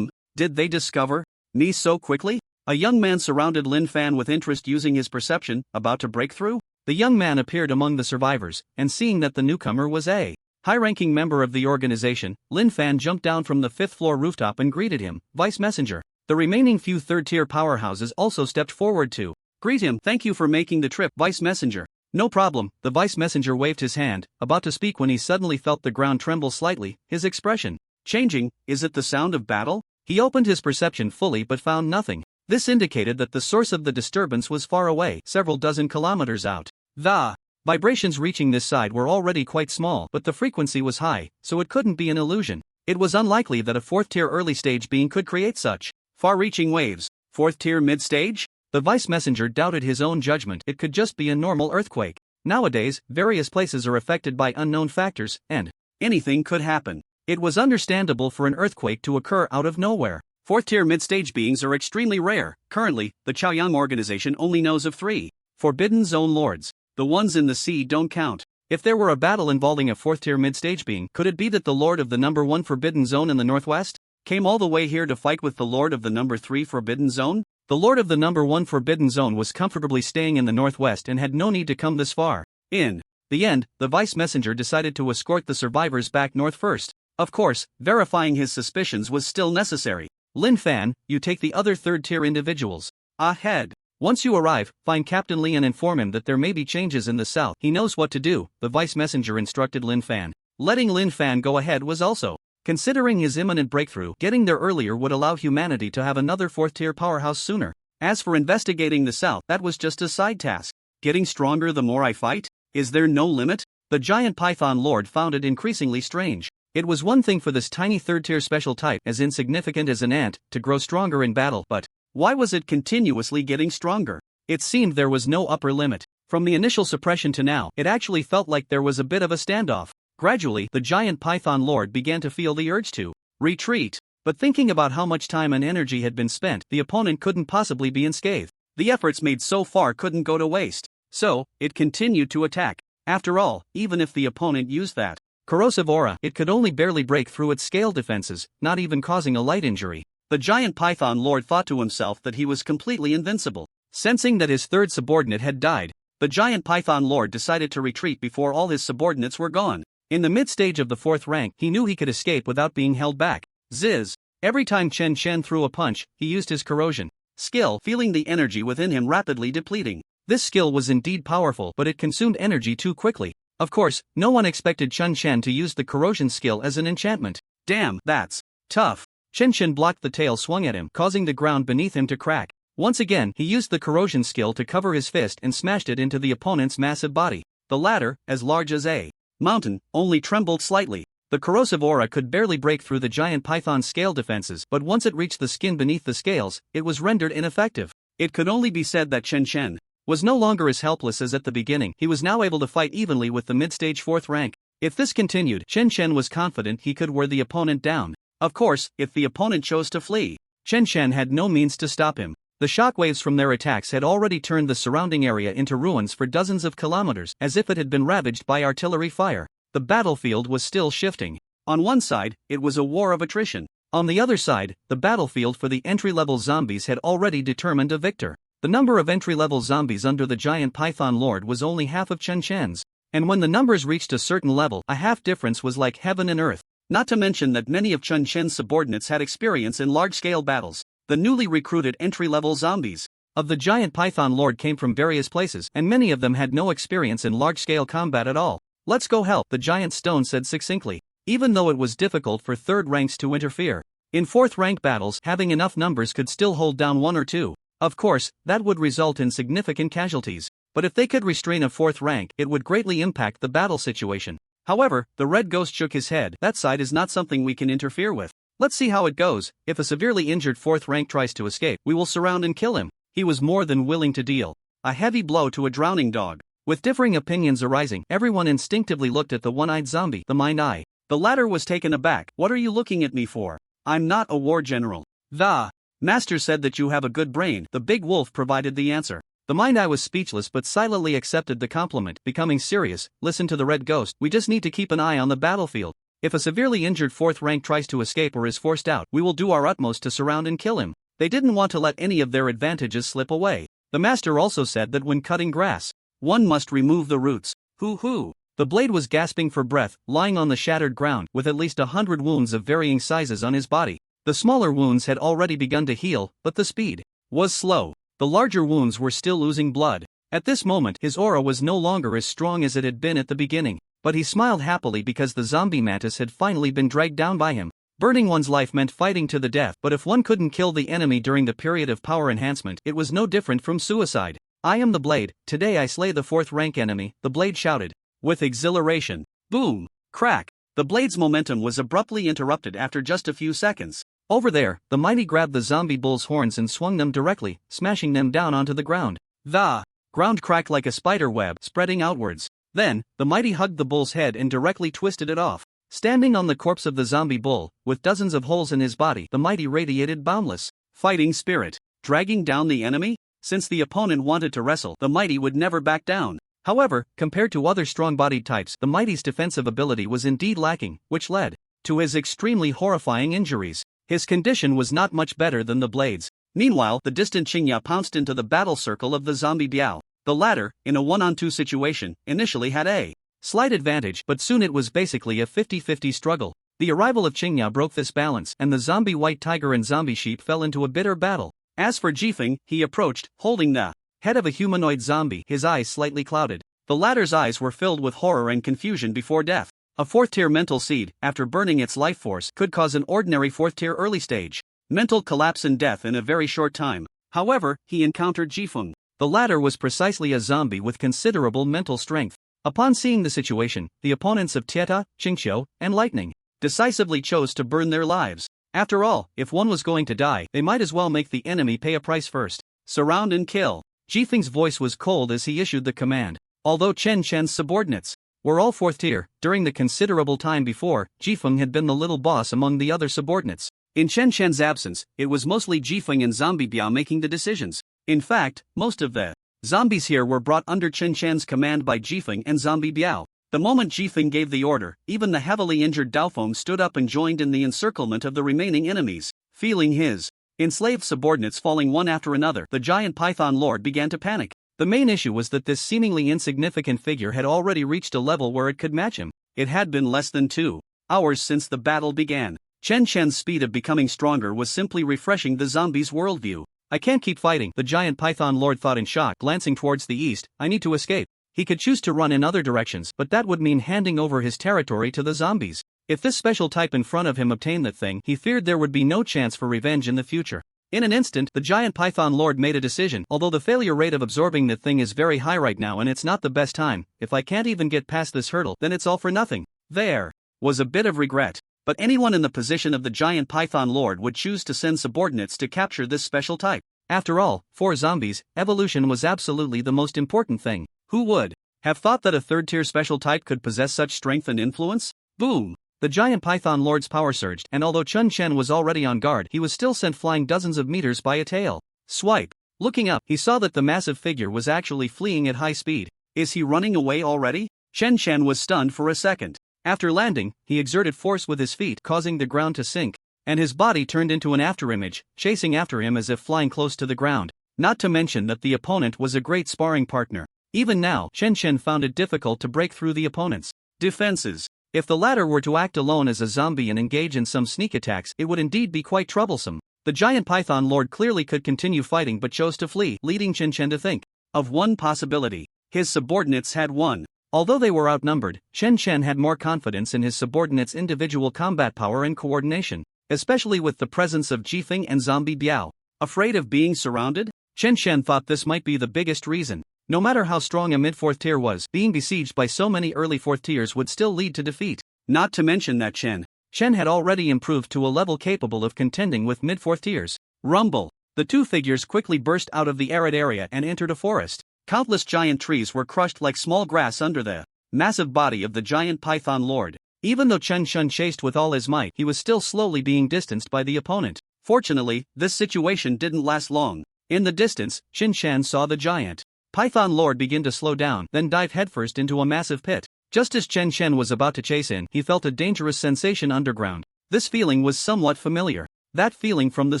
Did they discover me so quickly? A young man surrounded Lin Fan with interest, using his perception, about to break through. The young man appeared among the survivors, and seeing that the newcomer was a high-ranking member of the organization, Lin Fan jumped down from the 5th-floor rooftop and greeted him. Vice Messenger. The remaining few third-tier powerhouses also stepped forward to greet him. Thank you for making the trip, Vice Messenger. No problem. The Vice Messenger waved his hand, about to speak when he suddenly felt the ground tremble slightly, his expression changing. Is it the sound of battle? He opened his perception fully but found nothing. This indicated that the source of the disturbance was far away, several dozen kilometers out. The vibrations reaching this side were already quite small, but the frequency was high, so it couldn't be an illusion. It was unlikely that a fourth-tier early-stage being could create such far-reaching waves. Fourth-tier mid-stage? The Vice Messenger doubted his own judgment. It could just be a normal earthquake. Nowadays, various places are affected by unknown factors, and anything could happen. It was understandable for an earthquake to occur out of nowhere. Fourth-tier mid-stage beings are extremely rare. Currently, the Chaoyang organization only knows of 3 Forbidden Zone Lords. The ones in the sea don't count. If there were a battle involving a fourth-tier mid-stage being, could it be that the Lord of the number 1 Forbidden Zone in the northwest came all the way here to fight with the Lord of the number 3 Forbidden Zone? The Lord of the number 1 Forbidden Zone was comfortably staying in the northwest and had no need to come this far. In the end, the Vice Messenger decided to escort the survivors back north first. Of course, verifying his suspicions was still necessary. Lin Fan, you take the other third-tier individuals ahead. Once you arrive, find Captain Lee and inform him that there may be changes in the south. He knows what to do, the vice messenger instructed Lin Fan. Letting Lin Fan go ahead was also, considering his imminent breakthrough, getting there earlier would allow humanity to have another fourth-tier powerhouse sooner. As for investigating the south, that was just a side task. Getting stronger the more I fight? Is there no limit? The giant python lord found it increasingly strange. It was one thing for this tiny third-tier special type, as insignificant as an ant, to grow stronger in battle, but why was it continuously getting stronger? It seemed there was no upper limit. From the initial suppression to now, it actually felt like there was a bit of a standoff. Gradually, the giant python lord began to feel the urge to retreat. But thinking about how much time and energy had been spent, the opponent couldn't possibly be unscathed. The efforts made so far couldn't go to waste. So, it continued to attack. After all, even if the opponent used that corrosive aura, it could only barely break through its scale defenses, not even causing a light injury. The giant python lord thought to himself that he was completely invincible. Sensing that his third subordinate had died, the giant python lord decided to retreat before all his subordinates were gone. In the mid-stage of the fourth rank, he knew he could escape without being held back. Ziz! Every time Chen Chen threw a punch, he used his corrosion skill, feeling the energy within him rapidly depleting. This skill was indeed powerful, but it consumed energy too quickly. Of course, no one expected Chen Chen to use the corrosion skill as an enchantment. Damn, that's tough. Chen Chen blocked the tail swung at him, causing the ground beneath him to crack. Once again, he used the corrosion skill to cover his fist and smashed it into the opponent's massive body. The latter, as large as a mountain, only trembled slightly. The corrosive aura could barely break through the giant python's scale defenses, but once it reached the skin beneath the scales, it was rendered ineffective. It could only be said that Chen Chen was no longer as helpless as at the beginning. He was now able to fight evenly with the mid-stage fourth rank. If this continued, Chen Chen was confident he could wear the opponent down. Of course, if the opponent chose to flee, Chen Chen had no means to stop him. The shockwaves from their attacks had already turned the surrounding area into ruins for dozens of kilometers, as if it had been ravaged by artillery fire. The battlefield was still shifting. On one side, it was a war of attrition. On the other side, the battlefield for the entry-level zombies had already determined a victor. The number of entry-level zombies under the giant python lord was only half of Chen Chen's. And when the numbers reached a certain level, a half difference was like heaven and earth. Not to mention that many of Chen Chen's subordinates had experience in large-scale battles. The newly recruited entry-level zombies of the giant python lord came from various places, and many of them had no experience in large-scale combat at all. "Let's go help," the giant stone said succinctly, even though it was difficult for third ranks to interfere. In fourth rank battles, having enough numbers could still hold down one or two. Of course, that would result in significant casualties. But if they could restrain a fourth rank, it would greatly impact the battle situation. However, the red ghost shook his head. "That side is not something we can interfere with. Let's see how it goes. If a severely injured fourth rank tries to escape, we will surround and kill him." He was more than willing to deal a heavy blow to a drowning dog. With differing opinions arising, everyone instinctively looked at the one-eyed zombie, the Mind Eye. The latter was taken aback. "What are you looking at me for? I'm not a war general." "The master said that you have a good brain." The big wolf provided the answer. The Mind Eye was speechless but silently accepted the compliment, becoming serious. "Listen to the red ghost, we just need to keep an eye on the battlefield. If a severely injured fourth rank tries to escape or is forced out, we will do our utmost to surround and kill him." They didn't want to let any of their advantages slip away. The master also said that when cutting grass, one must remove the roots. Hoo. The blade was gasping for breath, lying on the shattered ground, with at least 100 wounds of varying sizes on his body. The smaller wounds had already begun to heal, but the speed was slow. The larger wounds were still oozing blood. At this moment, his aura was no longer as strong as it had been at the beginning, but he smiled happily because the zombie mantis had finally been dragged down by him. Burning one's life meant fighting to the death, but if one couldn't kill the enemy during the period of power enhancement, it was no different from suicide. "I am the blade, today I slay the fourth rank enemy," the blade shouted. With exhilaration. Boom! Crack! The blade's momentum was abruptly interrupted after just a few seconds. Over there, the mighty grabbed the zombie bull's horns and swung them directly, smashing them down onto the ground. The ground cracked like a spider web, spreading outwards. Then, the mighty hugged the bull's head and directly twisted it off. Standing on the corpse of the zombie bull, with dozens of holes in his body, the mighty radiated boundless fighting spirit. Dragging down the enemy? Since the opponent wanted to wrestle, the mighty would never back down. However, compared to other strong-bodied types, the mighty's defensive ability was indeed lacking, which led to his extremely horrifying injuries. His condition was not much better than the blade's. Meanwhile, the distant Qingya pounced into the battle circle of the zombie Biao. The latter, in a 1-on-2 situation, initially had a slight advantage, but soon it was basically a 50-50 struggle. The arrival of Qingya broke this balance, and the zombie white tiger and zombie sheep fell into a bitter battle. As for Jifeng, he approached, holding the head of a humanoid zombie, his eyes slightly clouded. The latter's eyes were filled with horror and confusion before death. A fourth-tier mental seed, after burning its life force, could cause an ordinary fourth-tier early stage mental collapse and death in a very short time. However, he encountered Jifeng. The latter was precisely a zombie with considerable mental strength. Upon seeing the situation, the opponents of Tieta, Qingqiu, and Lightning decisively chose to burn their lives. After all, if one was going to die, they might as well make the enemy pay a price first. Surround and kill. Jifeng's voice was cold as he issued the command. Although Chen Chen's subordinates were all fourth tier, during the considerable time before, Jifeng had been the little boss among the other subordinates. In Chen Chen's absence, it was mostly Jifeng and Zombie Biao making the decisions. In fact, most of the zombies here were brought under Chen Chen's command by Jifeng and Zombie Biao. The moment Jifeng gave the order, even the heavily injured Daofeng stood up and joined in the encirclement of the remaining enemies. Feeling his enslaved subordinates falling one after another, the giant python lord began to panic. The main issue was that this seemingly insignificant figure had already reached a level where it could match him. It had been less than 2 hours since the battle began. Chen Chen's speed of becoming stronger was simply refreshing the zombie's worldview. I can't keep fighting, the giant python lord thought in shock, glancing towards the east. I need to escape. He could choose to run in other directions, but that would mean handing over his territory to the zombies. If this special type in front of him obtained that thing, he feared there would be no chance for revenge in the future. In an instant, the giant python lord made a decision. Although the failure rate of absorbing the thing is very high right now and it's not the best time, if I can't even get past this hurdle, then it's all for nothing. There was a bit of regret. But anyone in the position of the giant python lord would choose to send subordinates to capture this special type. After all, for zombies, evolution was absolutely the most important thing. Who would have thought that a third-tier special type could possess such strength and influence? Boom! The giant python lord's power surged, and although Chen Chen was already on guard, he was still sent flying dozens of meters by a tail swipe. Looking up, he saw that the massive figure was actually fleeing at high speed. Is he running away already? Chen Chen was stunned for a second. After landing, he exerted force with his feet, causing the ground to sink, and his body turned into an afterimage, chasing after him as if flying close to the ground. Not to mention that the opponent was a great sparring partner. Even now, Chen Chen found it difficult to break through the opponent's defenses. If the latter were to act alone as a zombie and engage in some sneak attacks, it would indeed be quite troublesome. The giant python lord clearly could continue fighting but chose to flee, leading Chen Chen to think of one possibility. His subordinates had won. Although they were outnumbered, Chen Chen had more confidence in his subordinates' individual combat power and coordination, especially with the presence of Jifeng and Zombie Biao. Afraid of being surrounded? Chen Chen thought this might be the biggest reason. No matter how strong a mid-fourth tier was, being besieged by so many early fourth tiers would still lead to defeat. Not to mention that Chen had already improved to a level capable of contending with mid-fourth tiers. Rumble. The two figures quickly burst out of the arid area and entered a forest. Countless giant trees were crushed like small grass under the massive body of the giant python lord. Even though Chen Chen chased with all his might, he was still slowly being distanced by the opponent. Fortunately, this situation didn't last long. In the distance, Chen Chen saw the giant python lord begin to slow down, then dive headfirst into a massive pit. Just as Chen Chen was about to chase in, he felt a dangerous sensation underground. This feeling was somewhat familiar. That feeling from the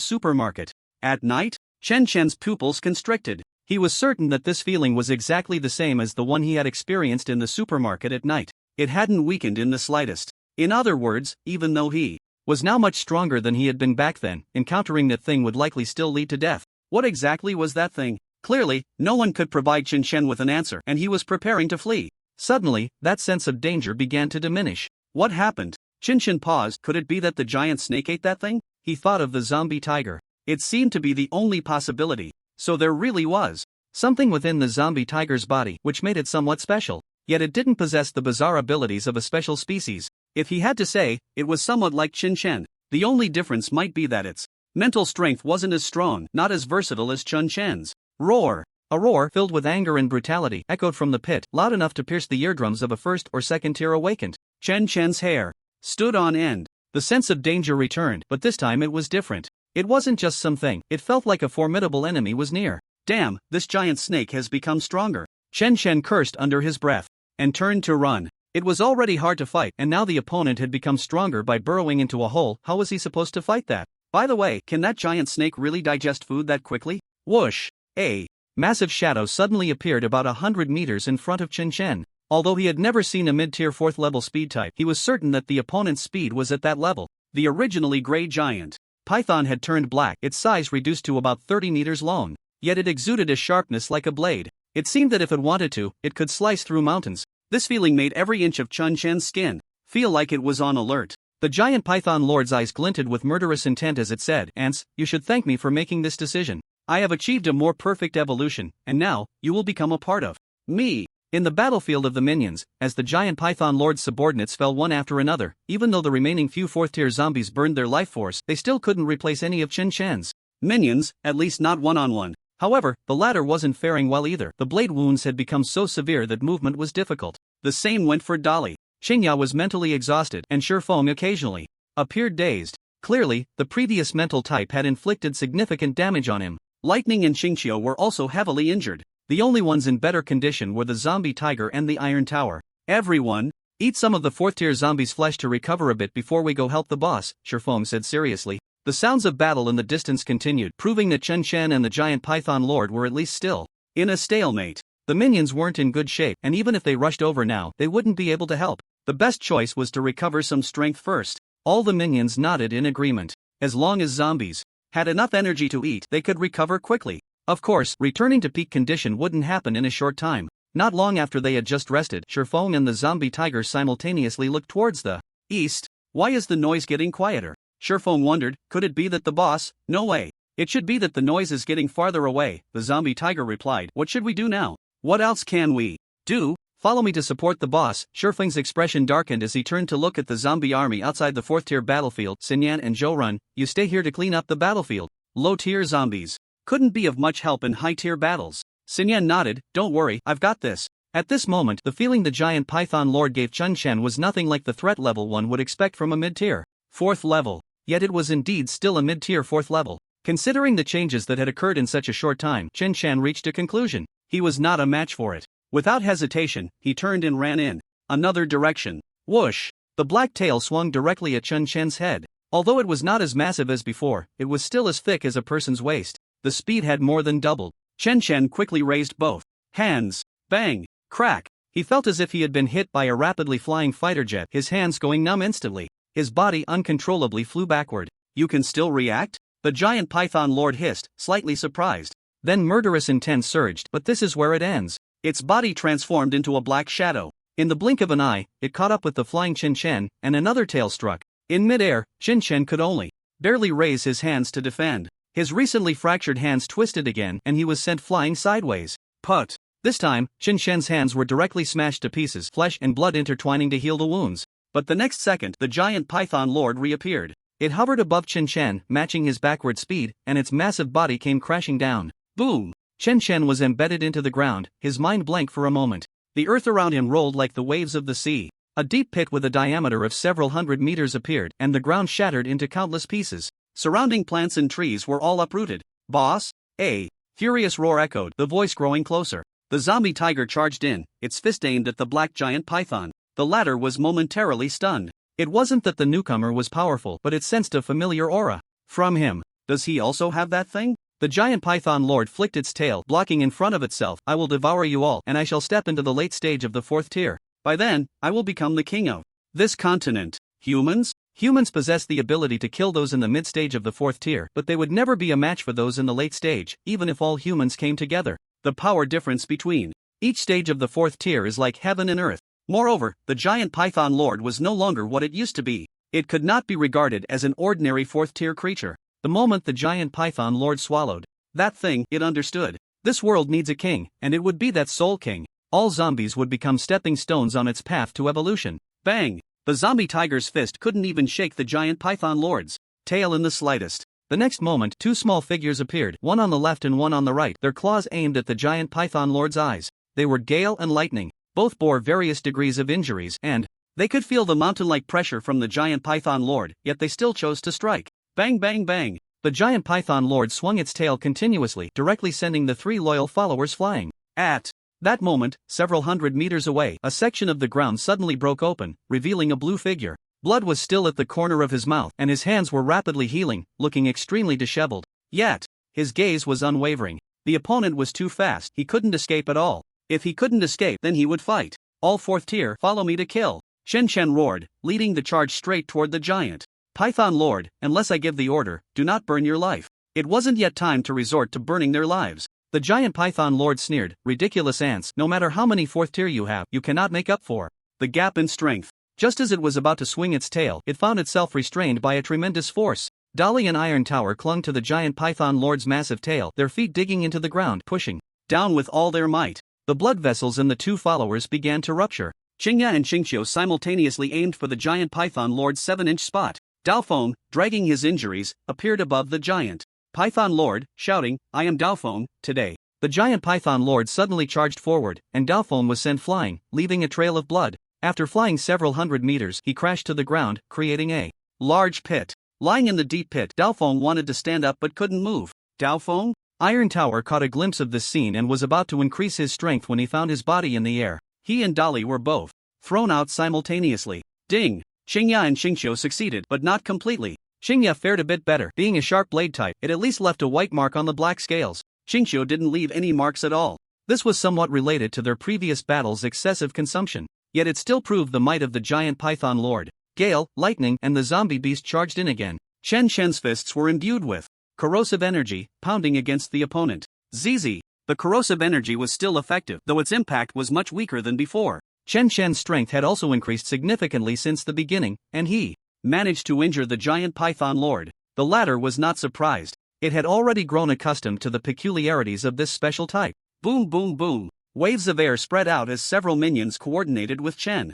supermarket. At night, Chen Chen's pupils constricted. He was certain that this feeling was exactly the same as the one he had experienced in the supermarket at night. It hadn't weakened in the slightest. In other words, even though he was now much stronger than he had been back then, encountering that thing would likely still lead to death. What exactly was that thing? Clearly, no one could provide Chen Chen with an answer, and he was preparing to flee. Suddenly, that sense of danger began to diminish. What happened? Chen Chen paused. Could it be that the giant snake ate that thing? He thought of the zombie tiger. It seemed to be the only possibility. So there really was something within the zombie tiger's body which made it somewhat special, yet it didn't possess the bizarre abilities of a special species. If he had to say, it was somewhat like Chen Chen. The only difference might be that its mental strength wasn't as strong, not as versatile as Chen Chen's. Roar! A roar filled with anger and brutality echoed from the pit, loud enough to pierce the eardrums of a first or second tier awakened. Chen Chen's hair stood on end. The sense of danger returned, but this time it was different. It wasn't just something, it felt like a formidable enemy was near. Damn, this giant snake has become stronger. Chen Chen cursed under his breath and turned to run. It was already hard to fight, and now the opponent had become stronger by burrowing into a hole. How was he supposed to fight that? By the way, can that giant snake really digest food that quickly? Whoosh! A massive shadow suddenly appeared about 100 meters in front of Chen Chen. Although he had never seen a mid-tier 4th level speed type, he was certain that the opponent's speed was at that level. The originally gray giant python had turned black, its size reduced to about 30 meters long. Yet it exuded a sharpness like a blade. It seemed that if it wanted to, it could slice through mountains. This feeling made every inch of Chun Chen's skin feel like it was on alert. The giant python lord's eyes glinted with murderous intent as it said, "Ants, you should thank me for making this decision. I have achieved a more perfect evolution, and now, you will become a part of me." In the battlefield of the minions, as the giant python lord's subordinates fell one after another, even though the remaining few fourth-tier zombies burned their life force, they still couldn't replace any of Chun Chen's minions, at least not one-on-one. However, the latter wasn't faring well either. The blade wounds had become so severe that movement was difficult. The same went for Dolly. Xingya was mentally exhausted, and Shifeng occasionally appeared dazed. Clearly, the previous mental type had inflicted significant damage on him. Lightning and Xingqiu were also heavily injured. The only ones in better condition were the zombie tiger and the iron tower. "Everyone, eat some of the fourth-tier zombies' flesh to recover a bit before we go help the boss," Shifeng said seriously. The sounds of battle in the distance continued, proving that Chun Chen and the giant python lord were at least still in a stalemate. The minions weren't in good shape, and even if they rushed over now, they wouldn't be able to help. The best choice was to recover some strength first. All the minions nodded in agreement. As long as zombies had enough energy to eat, they could recover quickly. Of course, returning to peak condition wouldn't happen in a short time. Not long after they had just rested, Shifeng and the zombie tiger simultaneously looked towards the east. "Why is the noise getting quieter?" Shifeng wondered. Could it be that the boss? No way. It should be that the noise is getting farther away, the zombie tiger replied. "What should we do now? What else can we do?" "Follow me to support the boss." Shifeng's expression darkened as he turned to look at the zombie army outside the fourth-tier battlefield. "Sinyan and Zhou, you stay here to clean up the battlefield. Low-tier zombies couldn't be of much help in high-tier battles." Sinyan nodded. "Don't worry, I've got this." At this moment, the feeling the giant python lord gave Chun Chen was nothing like the threat level one would expect from a mid-tier fourth level. Yet it was indeed still a mid-tier fourth level. Considering the changes that had occurred in such a short time, Chun Chen reached a conclusion. He was not a match for it. Without hesitation, he turned and ran in another direction. Whoosh! The black tail swung directly at Chun Chen's head. Although it was not as massive as before, it was still as thick as a person's waist. The speed had more than doubled. Chun Chen quickly raised both hands. Bang! Crack! He felt as if he had been hit by a rapidly flying fighter jet, his hands going numb instantly. His body uncontrollably flew backward. "You can still react?" the giant python lord hissed, slightly surprised. Then murderous intent surged, but this is where it ends. Its body transformed into a black shadow. In the blink of an eye, it caught up with the flying Chun Chen, and another tail struck. In midair, Chun Chen could only barely raise his hands to defend. His recently fractured hands twisted again, and he was sent flying sideways. Put! This time, Chun Chen's hands were directly smashed to pieces, flesh and blood intertwining to heal the wounds. But the next second, the giant python lord reappeared. It hovered above Chun Chen, matching his backward speed, and its massive body came crashing down. Boom! Chun Chen was embedded into the ground, his mind blank for a moment. The earth around him rolled like the waves of the sea. A deep pit with a diameter of several hundred meters appeared, and the ground shattered into countless pieces. Surrounding plants and trees were all uprooted. "Boss?" A furious roar echoed, the voice growing closer. The zombie tiger charged in, its fist aimed at the black giant python. The latter was momentarily stunned. It wasn't that the newcomer was powerful, but it sensed a familiar aura from him. "Does he also have that thing?" The giant python lord flicked its tail, blocking in front of itself. "I will devour you all, and I shall step into the late stage of the fourth tier. By then, I will become the king of this continent." Humans? Humans possess the ability to kill those in the mid-stage of the fourth tier, but they would never be a match for those in the late stage, even if all humans came together. The power difference between each stage of the fourth tier is like heaven and earth. Moreover, the giant python lord was no longer what it used to be. It could not be regarded as an ordinary fourth tier creature. The moment the giant python lord swallowed that thing, it understood. This world needs a king, and it would be that Soul King. All zombies would become stepping stones on its path to evolution. Bang! The zombie tiger's fist couldn't even shake the giant python lord's tail in the slightest. The next moment, two small figures appeared, one on the left and one on the right, their claws aimed at the giant python lord's eyes. They were Gale and Lightning. Both bore various degrees of injuries, and they could feel the mountain-like pressure from the giant python lord, yet they still chose to strike. Bang bang bang! The giant python lord swung its tail continuously, directly sending the three loyal followers flying. At that moment, several hundred meters away, a section of the ground suddenly broke open, revealing a blue figure. Blood was still at the corner of his mouth, and his hands were rapidly healing, looking extremely disheveled. Yet, his gaze was unwavering. The opponent was too fast, he couldn't escape at all. If he couldn't escape, then he would fight. "All fourth tier, follow me to kill." Chun Chen roared, leading the charge straight toward the giant Python Lord, unless I give the order, do not burn your life. It wasn't yet time to resort to burning their lives. The giant Python Lord sneered, ridiculous ants, no matter how many 4th tier you have, you cannot make up for the gap in strength. Just as it was about to swing its tail, it found itself restrained by a tremendous force. Dolly and Iron Tower clung to the giant Python Lord's massive tail, their feet digging into the ground, pushing down with all their might. The blood vessels in the two followers began to rupture. Qingya and Qingqiu simultaneously aimed for the giant Python Lord's 7-inch spot. Daofeng, dragging his injuries, appeared above the giant Python Lord, shouting, "I am Daofeng, today." The giant Python Lord suddenly charged forward, and Daofeng was sent flying, leaving a trail of blood. After flying several hundred meters, he crashed to the ground, creating a large pit. Lying in the deep pit, Daofeng wanted to stand up but couldn't move. Daofeng? Iron Tower caught a glimpse of this scene and was about to increase his strength when he found his body in the air. He and Dolly were both thrown out simultaneously. Ding! Qingya and Qingqiu succeeded, but not completely. Qingya fared a bit better. Being a sharp blade type, it at least left a white mark on the black scales. Qingqiu didn't leave any marks at all. This was somewhat related to their previous battle's excessive consumption. Yet it still proved the might of the giant Python Lord. Gale, lightning, and the zombie beast charged in again. Chen Chen's fists were imbued with corrosive energy, pounding against the opponent. ZZ. The corrosive energy was still effective, though its impact was much weaker than before. Chen Chen's strength had also increased significantly since the beginning, and he managed to injure the giant Python Lord. The latter was not surprised. It had already grown accustomed to the peculiarities of this special type. Boom boom boom. Waves of air spread out as several minions coordinated with Chen,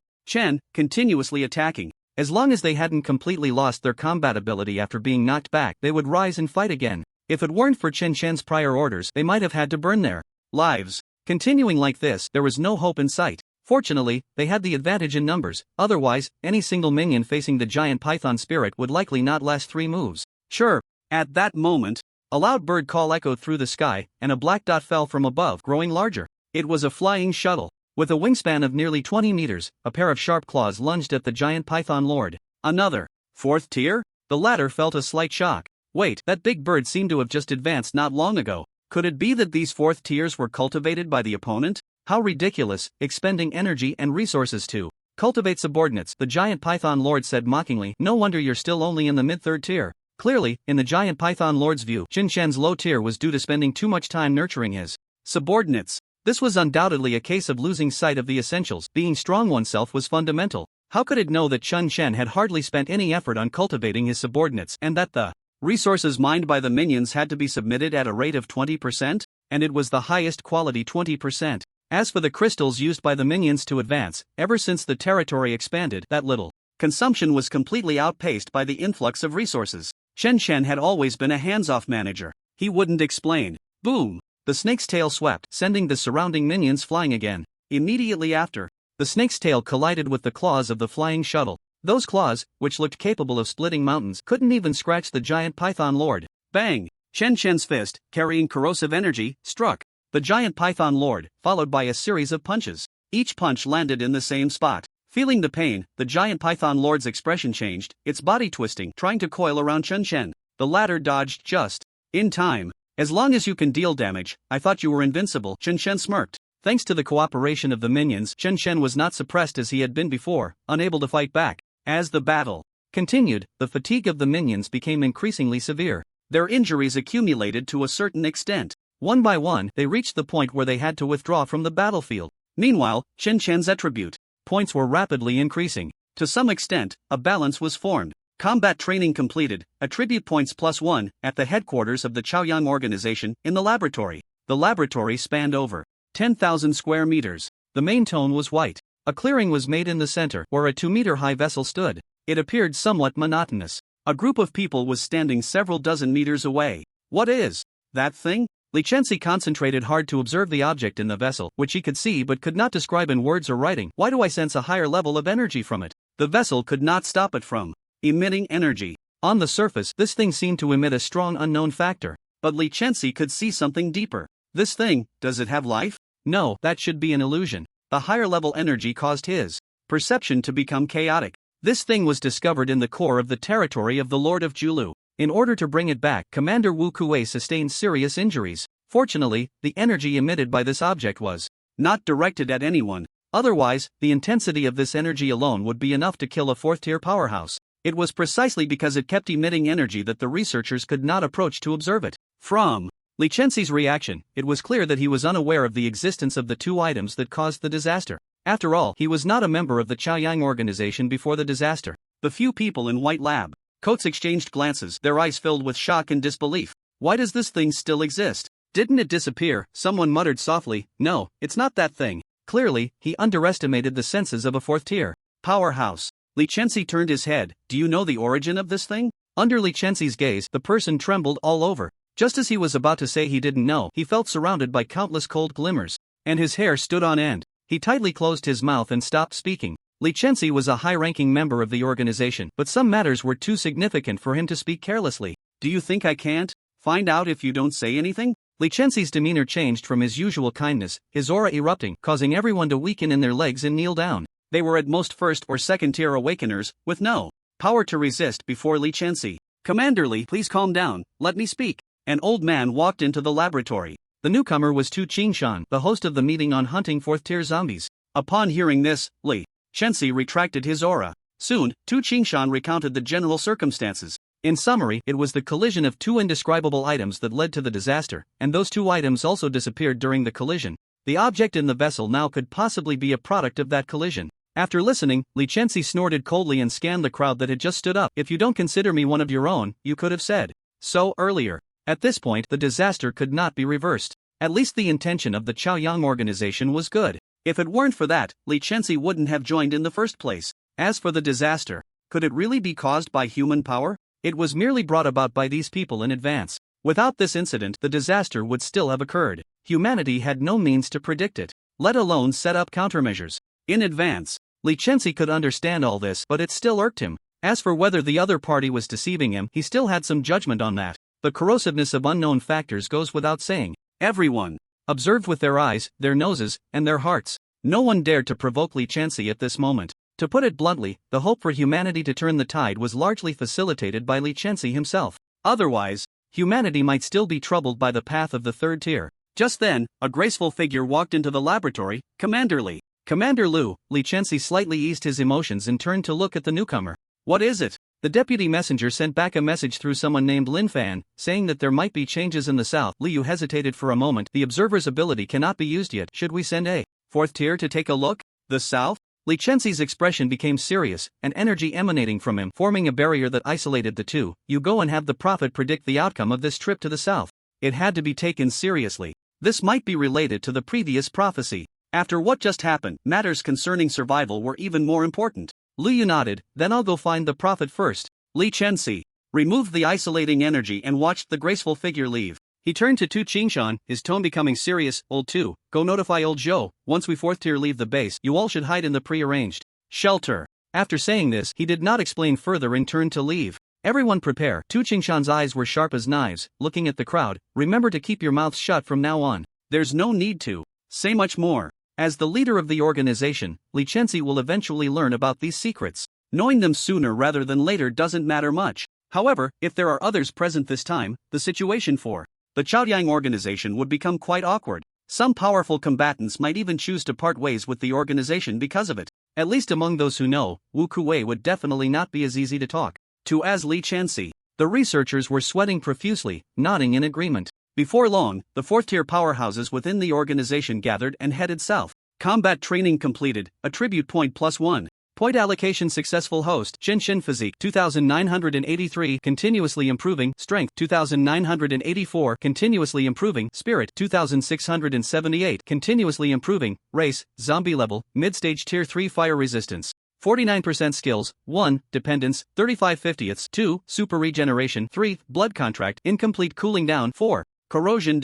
continuously attacking. As long as they hadn't completely lost their combat ability after being knocked back, they would rise and fight again. If it weren't for Chen Chen's prior orders, they might have had to burn their lives. Continuing like this, there was no hope in sight. Fortunately, they had the advantage in numbers, otherwise, any single minion facing the giant Python spirit would likely not last 3 moves. Sure. At that moment, a loud bird call echoed through the sky, and a black dot fell from above, growing larger. It was a flying shuttle. With a wingspan of nearly 20 meters, a pair of sharp claws lunged at the giant Python Lord. Another 4th tier? The latter felt a slight shock. Wait, that big bird seemed to have just advanced not long ago. Could it be that these 4th tiers were cultivated by the opponent? How ridiculous, expending energy and resources to cultivate subordinates, the giant Python Lord said mockingly. No wonder you're still only in the mid-3rd tier. Clearly, in the giant Python Lord's view, Qin Shen's low tier was due to spending too much time nurturing his subordinates. This was undoubtedly a case of losing sight of the essentials. Being strong oneself was fundamental. How could it know that Chen Shen had hardly spent any effort on cultivating his subordinates, and that the resources mined by the minions had to be submitted at a rate of 20%? And it was the highest quality 20%. As for the crystals used by the minions to advance, ever since the territory expanded, that little consumption was completely outpaced by the influx of resources. Chen Shen had always been a hands-off manager. He wouldn't explain. Boom! The snake's tail swept, sending the surrounding minions flying again. Immediately after, the snake's tail collided with the claws of the flying shuttle. Those claws, which looked capable of splitting mountains, couldn't even scratch the giant Python Lord. Bang! Chen Shen's fist, carrying corrosive energy, struck the giant Python Lord, followed by a series of punches. Each punch landed in the same spot. Feeling the pain, the giant Python Lord's expression changed, its body twisting, trying to coil around Chen Shen. The latter dodged just in time. As long as you can deal damage, I thought you were invincible, Chen Shen smirked. Thanks to the cooperation of the minions, Chen Shen was not suppressed as he had been before, unable to fight back. As the battle continued, the fatigue of the minions became increasingly severe. Their injuries accumulated to a certain extent. One by one, they reached the point where they had to withdraw from the battlefield. Meanwhile, Chen Shen's attribute points were rapidly increasing. To some extent, a balance was formed. Combat training completed, attribute points +1, at the headquarters of the Chaoyang organization, in the laboratory. The laboratory spanned over 10,000 square meters. The main tone was white. A clearing was made in the center, where a 2-meter-high vessel stood. It appeared somewhat monotonous. A group of people was standing several dozen meters away. What is that thing? Li Chenxi concentrated hard to observe the object in the vessel, which he could see but could not describe in words or writing. Why do I sense a higher level of energy from it? The vessel could not stop it from emitting energy. On the surface, this thing seemed to emit a strong unknown factor. But Li Chenxi could see something deeper. This thing, does it have life? No, that should be an illusion. The higher level energy caused his perception to become chaotic. This thing was discovered in the core of the territory of the Lord of Julu. In order to bring it back, Commander Wu Kuei sustained serious injuries. Fortunately, the energy emitted by this object was not directed at anyone. Otherwise, the intensity of this energy alone would be enough to kill a 4th-tier powerhouse. It was precisely because it kept emitting energy that the researchers could not approach to observe it. From Li Chenxi's reaction, it was clear that he was unaware of the existence of the two items that caused the disaster. After all, he was not a member of the Chaoyang organization before the disaster. The few people in white lab coats exchanged glances, their eyes filled with shock and disbelief. Why does this thing still exist? Didn't it disappear? Someone muttered softly. No, it's not that thing. Clearly, he underestimated the senses of a fourth-tier powerhouse. Li Chenxi turned his head. Do you know the origin of this thing? Under Li Chenxi's gaze, the person trembled all over. Just as he was about to say he didn't know, he felt surrounded by countless cold glimmers, and his hair stood on end. He tightly closed his mouth and stopped speaking. Li Chenxi was a high-ranking member of the organization, but some matters were too significant for him to speak carelessly. Do you think I can't find out if you don't say anything? Li Chenxi's demeanor changed from his usual kindness, his aura erupting, causing everyone to weaken in their legs and kneel down. They were at most first or second-tier awakeners, with no power to resist before Li Chenxi. Commander Li, please calm down, let me speak. An old man walked into the laboratory. The newcomer was Tu Qingshan, the host of the meeting on hunting fourth-tier zombies. Upon hearing this, Li Chenxi retracted his aura. Soon, Tu Qingshan recounted the general circumstances. In summary, it was the collision of two indescribable items that led to the disaster, and those two items also disappeared during the collision. The object in the vessel now could possibly be a product of that collision. After listening, Li Chenxi snorted coldly and scanned the crowd that had just stood up. If you don't consider me one of your own, you could have said so earlier. At this point, the disaster could not be reversed. At least the intention of the Chaoyang organization was good. If it weren't for that, Li Chenxi wouldn't have joined in the first place. As for the disaster, could it really be caused by human power? It was merely brought about by these people in advance. Without this incident, the disaster would still have occurred. Humanity had no means to predict it, let alone set up countermeasures in advance. Li Chenxi could understand all this, but it still irked him. As for whether the other party was deceiving him, he still had some judgment on that. The corrosiveness of unknown factors goes without saying. Everyone observed with their eyes, their noses, and their hearts. No one dared to provoke Li Chenxi at this moment. To put it bluntly, the hope for humanity to turn the tide was largely facilitated by Li Chenxi himself. Otherwise, humanity might still be troubled by the path of the third tier. Just then, a graceful figure walked into the laboratory. Commander Li. Commander Lu. Li Chenxi slightly eased his emotions and turned to look at the newcomer. What is it? The deputy messenger sent back a message through someone named Lin Fan, saying that there might be changes in the south. Liu hesitated for a moment. The observer's ability cannot be used yet. Should we send a fourth tier to take a look? The south? Li Chenxi's expression became serious, and energy emanating from him, forming a barrier that isolated the two. You go and have the prophet predict the outcome of this trip to the south. It had to be taken seriously. This might be related to the previous prophecy. After what just happened, matters concerning survival were even more important. Liu nodded. Then I'll go find the prophet first. Li Chenxi removed the isolating energy and watched the graceful figure leave. He turned to Tu Qingshan, his tone becoming serious. Old Tu, go notify old Zhou. Once we fourth tier leave the base, you all should hide in the pre-arranged shelter. After saying this, he did not explain further and turned to leave. Everyone prepare. Tu Qingshan's eyes were sharp as knives, looking at the crowd. Remember to keep your mouths shut from now on. There's no need to say much more. As the leader of the organization, Li Chenxi will eventually learn about these secrets. Knowing them sooner rather than later doesn't matter much. However, if there are others present this time, the situation for the Chaoyang organization would become quite awkward. Some powerful combatants might even choose to part ways with the organization because of it. At least among those who know, Wu Kuwei would definitely not be as easy to talk to as Li Chenxi. The researchers were sweating profusely, nodding in agreement. Before long, the fourth-tier powerhouses within the organization gathered and headed south. Combat training completed, attribute point +1. Point allocation successful host, Shin Physique 2983, continuously improving, Strength 2984, continuously improving, Spirit 2678, continuously improving, Race, Zombie level, mid-stage tier 3 fire resistance. 49% skills, 1, dependence, 35/50ths, 2, super regeneration, 3, blood contract, incomplete cooling down, 4, corrosion.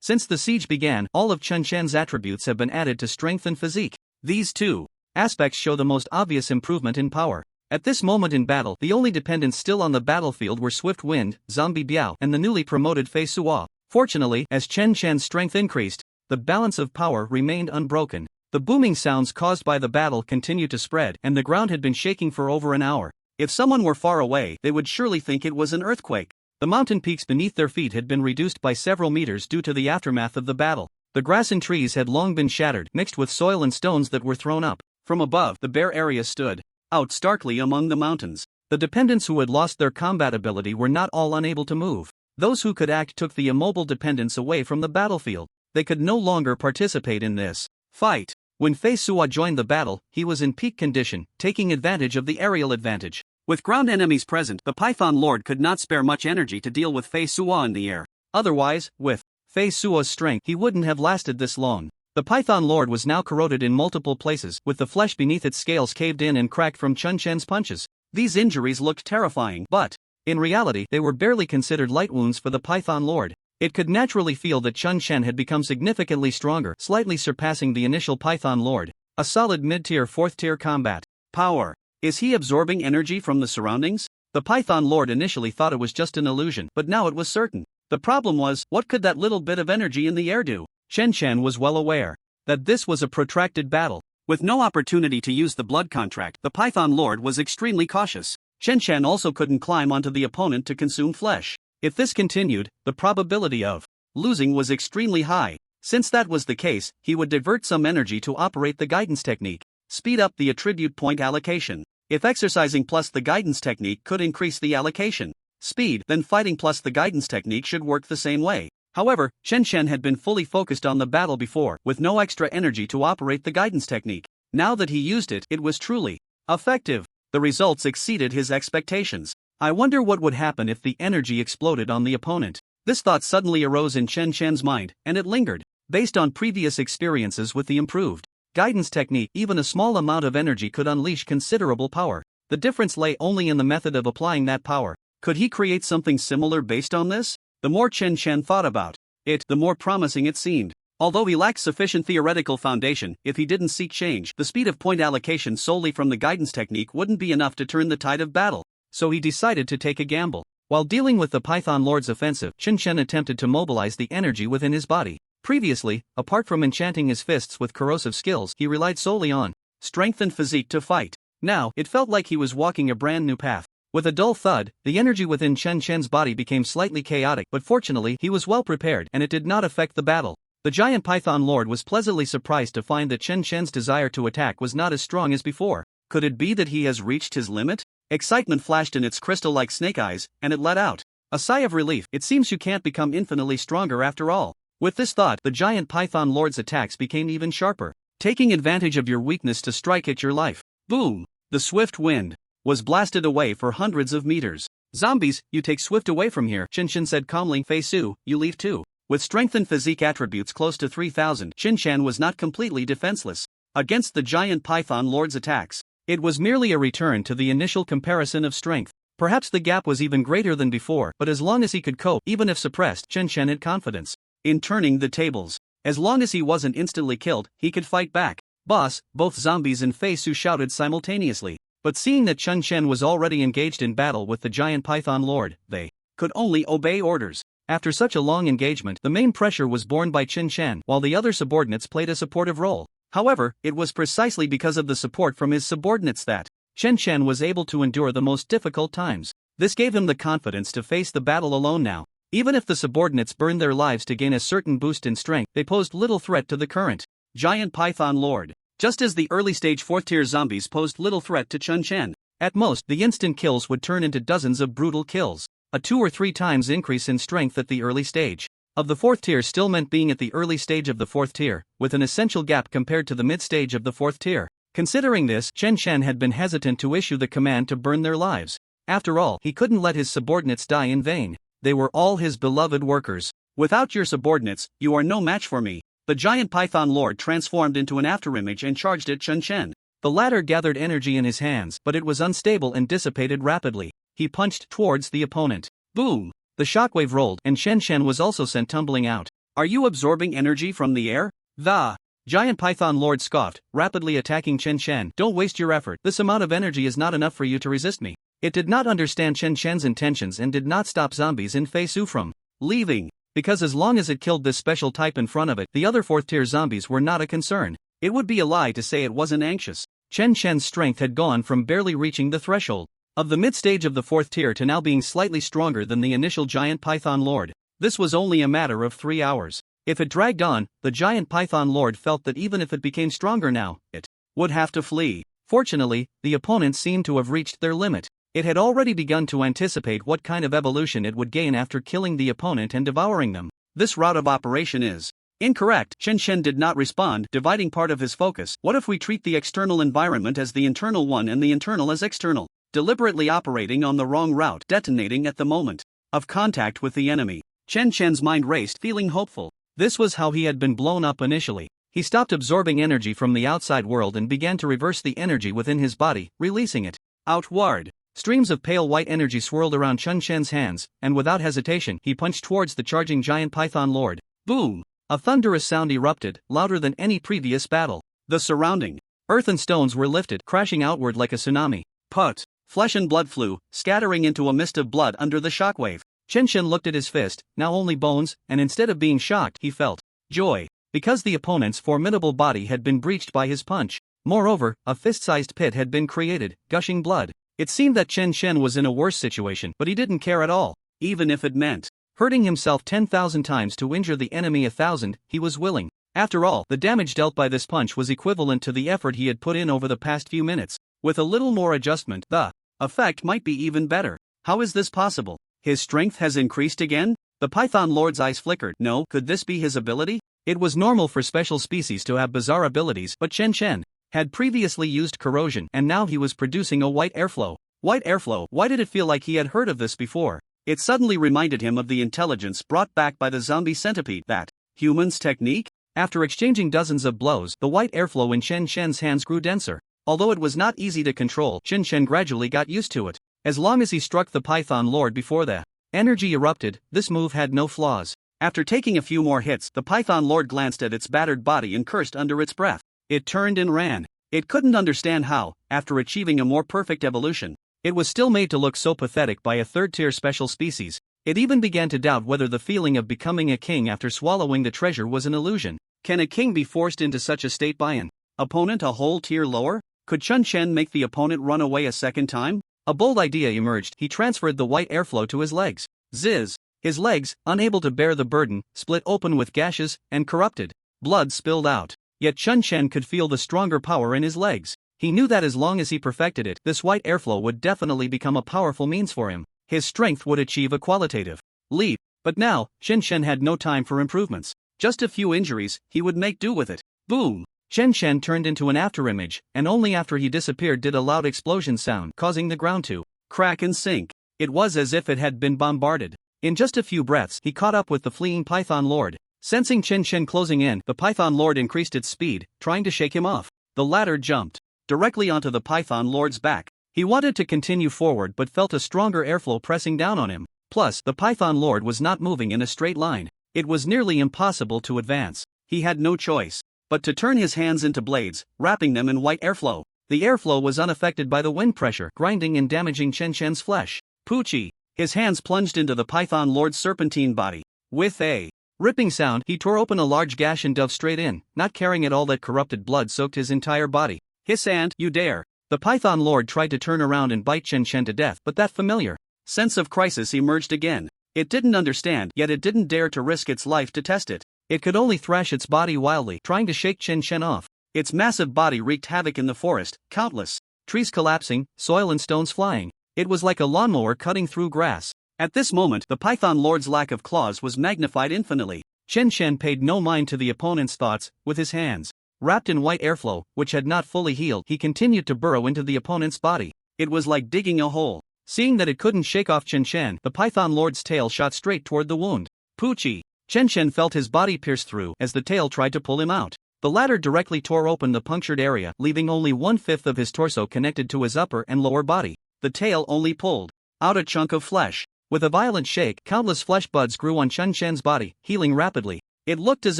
Since the siege began, all of Chen Shan's attributes have been added to strength and physique. These two aspects show the most obvious improvement in power. At this moment in battle, the only dependents still on the battlefield were Swift Wind, Zombie Biao, and the newly promoted Fei Suo. Fortunately, as Chen Shan's strength increased, the balance of power remained unbroken. The booming sounds caused by the battle continued to spread, and the ground had been shaking for over an hour. If someone were far away, they would surely think it was an earthquake. The mountain peaks beneath their feet had been reduced by several meters due to the aftermath of the battle. The grass and trees had long been shattered, mixed with soil and stones that were thrown up. From above, the bare area stood out starkly among the mountains. The dependents who had lost their combat ability were not all unable to move. Those who could act took the immobile dependents away from the battlefield. They could no longer participate in this fight. When Fei Suo joined the battle, he was in peak condition, taking advantage of the aerial advantage. With ground enemies present, the Python Lord could not spare much energy to deal with Fei Suo in the air. Otherwise, with Fei Suo's strength, he wouldn't have lasted this long. The Python Lord was now corroded in multiple places, with the flesh beneath its scales caved in and cracked from Chun Chen's punches. These injuries looked terrifying, but in reality, they were barely considered light wounds for the Python Lord. It could naturally feel that Chun Chen had become significantly stronger, slightly surpassing the initial Python Lord. A solid mid-tier 4th-tier combat power. Is he absorbing energy from the surroundings? The Python Lord initially thought it was just an illusion, but now it was certain. The problem was, what could that little bit of energy in the air do? Chen Chen was well aware that this was a protracted battle. With no opportunity to use the blood contract, the Python Lord was extremely cautious. Chen Chen also couldn't climb onto the opponent to consume flesh. If this continued, the probability of losing was extremely high. Since that was the case, he would divert some energy to operate the guidance technique, speed up the attribute point allocation. If exercising plus the guidance technique could increase the allocation speed, then fighting plus the guidance technique should work the same way. However, Chen Chen had been fully focused on the battle before, with no extra energy to operate the guidance technique. Now that he used it, it was truly effective. The results exceeded his expectations. I wonder what would happen if the energy exploded on the opponent. This thought suddenly arose in Chen Chen's mind, and it lingered. Based on previous experiences with the improved guidance technique, even a small amount of energy could unleash considerable power. The difference lay only in the method of applying that power. Could he create something similar based on this? The more Chen Chen thought about it, the more promising it seemed. Although he lacked sufficient theoretical foundation, if he didn't seek change, the speed of point allocation solely from the guidance technique wouldn't be enough to turn the tide of battle. So he decided to take a gamble. While dealing with the Python Lord's offensive, Chen Chen attempted to mobilize the energy within his body. Previously, apart from enchanting his fists with corrosive skills, he relied solely on strength and physique to fight. Now, it felt like he was walking a brand new path. With a dull thud, the energy within Chen Chen's body became slightly chaotic, but fortunately, he was well prepared and it did not affect the battle. The giant Python Lord was pleasantly surprised to find that Chen Chen's desire to attack was not as strong as before. Could it be that he has reached his limit? Excitement flashed in its crystal-like snake eyes, and it let out a sigh of relief. It seems you can't become infinitely stronger after all. With this thought, the giant Python Lord's attacks became even sharper, taking advantage of your weakness to strike at your life. Boom! The swift wind was blasted away for hundreds of meters. Zombies, you take swift away from here, Chen Chen said calmly. Fei Su, you leave too. With strength and physique attributes close to 3,000, Chen Chen was not completely defenseless against the giant Python Lord's attacks. It was merely a return to the initial comparison of strength. Perhaps the gap was even greater than before, but as long as he could cope, even if suppressed, Chen Chen had confidence in turning the tables. As long as he wasn't instantly killed, he could fight back. Boss, both zombies and Fei Su shouted simultaneously. But seeing that Chen Chen was already engaged in battle with the giant Python Lord, they could only obey orders. After such a long engagement, the main pressure was borne by Chen Chen, while the other subordinates played a supportive role. However, it was precisely because of the support from his subordinates that Chen Chen was able to endure the most difficult times. This gave him the confidence to face the battle alone now. Even if the subordinates burned their lives to gain a certain boost in strength, they posed little threat to the current giant Python Lord. Just as the early-stage 4th-tier zombies posed little threat to Chen Chen. At most, the instant kills would turn into dozens of brutal kills. A 2 or 3 times increase in strength at the early stage of the 4th tier still meant being at the early stage of the 4th tier, with an essential gap compared to the mid-stage of the 4th tier. Considering this, Chen Chen had been hesitant to issue the command to burn their lives. After all, he couldn't let his subordinates die in vain. They were all his beloved workers. Without your subordinates, you are no match for me. The giant Python Lord transformed into an afterimage and charged at Chen Chen. The latter gathered energy in his hands, but it was unstable and dissipated rapidly. He punched towards the opponent. Boom! The shockwave rolled, and Chen Chen was also sent tumbling out. Are you absorbing energy from the air? The giant Python Lord scoffed, rapidly attacking Chen Chen. Don't waste your effort. This amount of energy is not enough for you to resist me. It did not understand Chen Chen's intentions and did not stop zombies in Fei Su from leaving. Because as long as it killed this special type in front of it, the other 4th-tier zombies were not a concern. It would be a lie to say it wasn't anxious. Chen Chen's strength had gone from barely reaching the threshold of the mid-stage of the 4th tier to now being slightly stronger than the initial giant Python Lord. This was only a matter of 3 hours. If it dragged on, the giant Python Lord felt that even if it became stronger now, it would have to flee. Fortunately, the opponents seemed to have reached their limit. It had already begun to anticipate what kind of evolution it would gain after killing the opponent and devouring them. This route of operation is incorrect. Chen Shen did not respond, dividing part of his focus. What if we treat the external environment as the internal one and the internal as external? Deliberately operating on the wrong route, detonating at the moment of contact with the enemy. Chen Shen's mind raced, feeling hopeful. This was how he had been blown up initially. He stopped absorbing energy from the outside world and began to reverse the energy within his body, releasing it outward. Streams of pale white energy swirled around Chen Shen's hands, and without hesitation, he punched towards the charging giant Python Lord. Boom! A thunderous sound erupted, louder than any previous battle. The surrounding earth and stones were lifted, crashing outward like a tsunami. Put! Flesh and blood flew, scattering into a mist of blood under the shockwave. Chen Shen looked at his fist, now only bones, and instead of being shocked, he felt joy, because the opponent's formidable body had been breached by his punch. Moreover, a fist-sized pit had been created, gushing blood. It seemed that Chen Shen was in a worse situation, but he didn't care at all. Even if it meant hurting himself 10,000 times to injure the enemy 1,000, he was willing. After all, the damage dealt by this punch was equivalent to the effort he had put in over the past few minutes. With a little more adjustment, the effect might be even better. How is this possible? His strength has increased again? The Python Lord's eyes flickered. No, could this be his ability? It was normal for special species to have bizarre abilities, but Chen Shen had previously used corrosion, and now he was producing a white airflow. White airflow, why did it feel like he had heard of this before? It suddenly reminded him of the intelligence brought back by the zombie centipede. That human's technique? After exchanging dozens of blows, the white airflow in Chen Shen's hands grew denser. Although it was not easy to control, Chen Shen gradually got used to it. As long as he struck the Python Lord before the energy erupted, this move had no flaws. After taking a few more hits, the Python Lord glanced at its battered body and cursed under its breath. It turned and ran. It couldn't understand how, after achieving a more perfect evolution, it was still made to look so pathetic by a third-tier special species. It even began to doubt whether the feeling of becoming a king after swallowing the treasure was an illusion. Can a king be forced into such a state by an opponent a whole tier lower? Could Chen Shen make the opponent run away a second time? A bold idea emerged. He transferred the white airflow to his legs. Ziz! His legs, unable to bear the burden, split open with gashes, and corrupted. Blood spilled out. Yet Chen Shen could feel the stronger power in his legs. He knew that as long as he perfected it, this white airflow would definitely become a powerful means for him. His strength would achieve a qualitative leap. But now, Chen Shen had no time for improvements. Just a few injuries, he would make do with it. Boom! Chen Shen turned into an afterimage, and only after he disappeared did a loud explosion sound, causing the ground to crack and sink. It was as if it had been bombarded. In just a few breaths, he caught up with the fleeing Python Lord. Sensing Chen Shen closing in, the Python Lord increased its speed, trying to shake him off. The latter jumped directly onto the Python Lord's back. He wanted to continue forward but felt a stronger airflow pressing down on him. Plus, the Python Lord was not moving in a straight line. It was nearly impossible to advance. He had no choice but to turn his hands into blades, wrapping them in white airflow. The airflow was unaffected by the wind pressure, grinding and damaging Chen Shen's flesh. Poochie! His hands plunged into the Python Lord's serpentine body. With a ripping sound, he tore open a large gash and dove straight in, not caring at all that corrupted blood soaked his entire body. Hiss and, you dare! The Python Lord tried to turn around and bite Chen Shen to death, but that familiar sense of crisis emerged again. It didn't understand, yet it didn't dare to risk its life to test it. It could only thrash its body wildly, trying to shake Chen Shen off. Its massive body wreaked havoc in the forest, countless trees collapsing, soil and stones flying. It was like a lawnmower cutting through grass. At this moment, the Python Lord's lack of claws was magnified infinitely. Chen Shen paid no mind to the opponent's thoughts. With his hands wrapped in white airflow, which had not fully healed, he continued to burrow into the opponent's body. It was like digging a hole. Seeing that it couldn't shake off Chen Shen, the Python Lord's tail shot straight toward the wound. Poochie! Chen Shen felt his body pierced through as the tail tried to pull him out. The latter directly tore open the punctured area, leaving only 1/5 of his torso connected to his upper and lower body. The tail only pulled out a chunk of flesh. With a violent shake, countless flesh buds grew on Chen Shen's body, healing rapidly. It looked as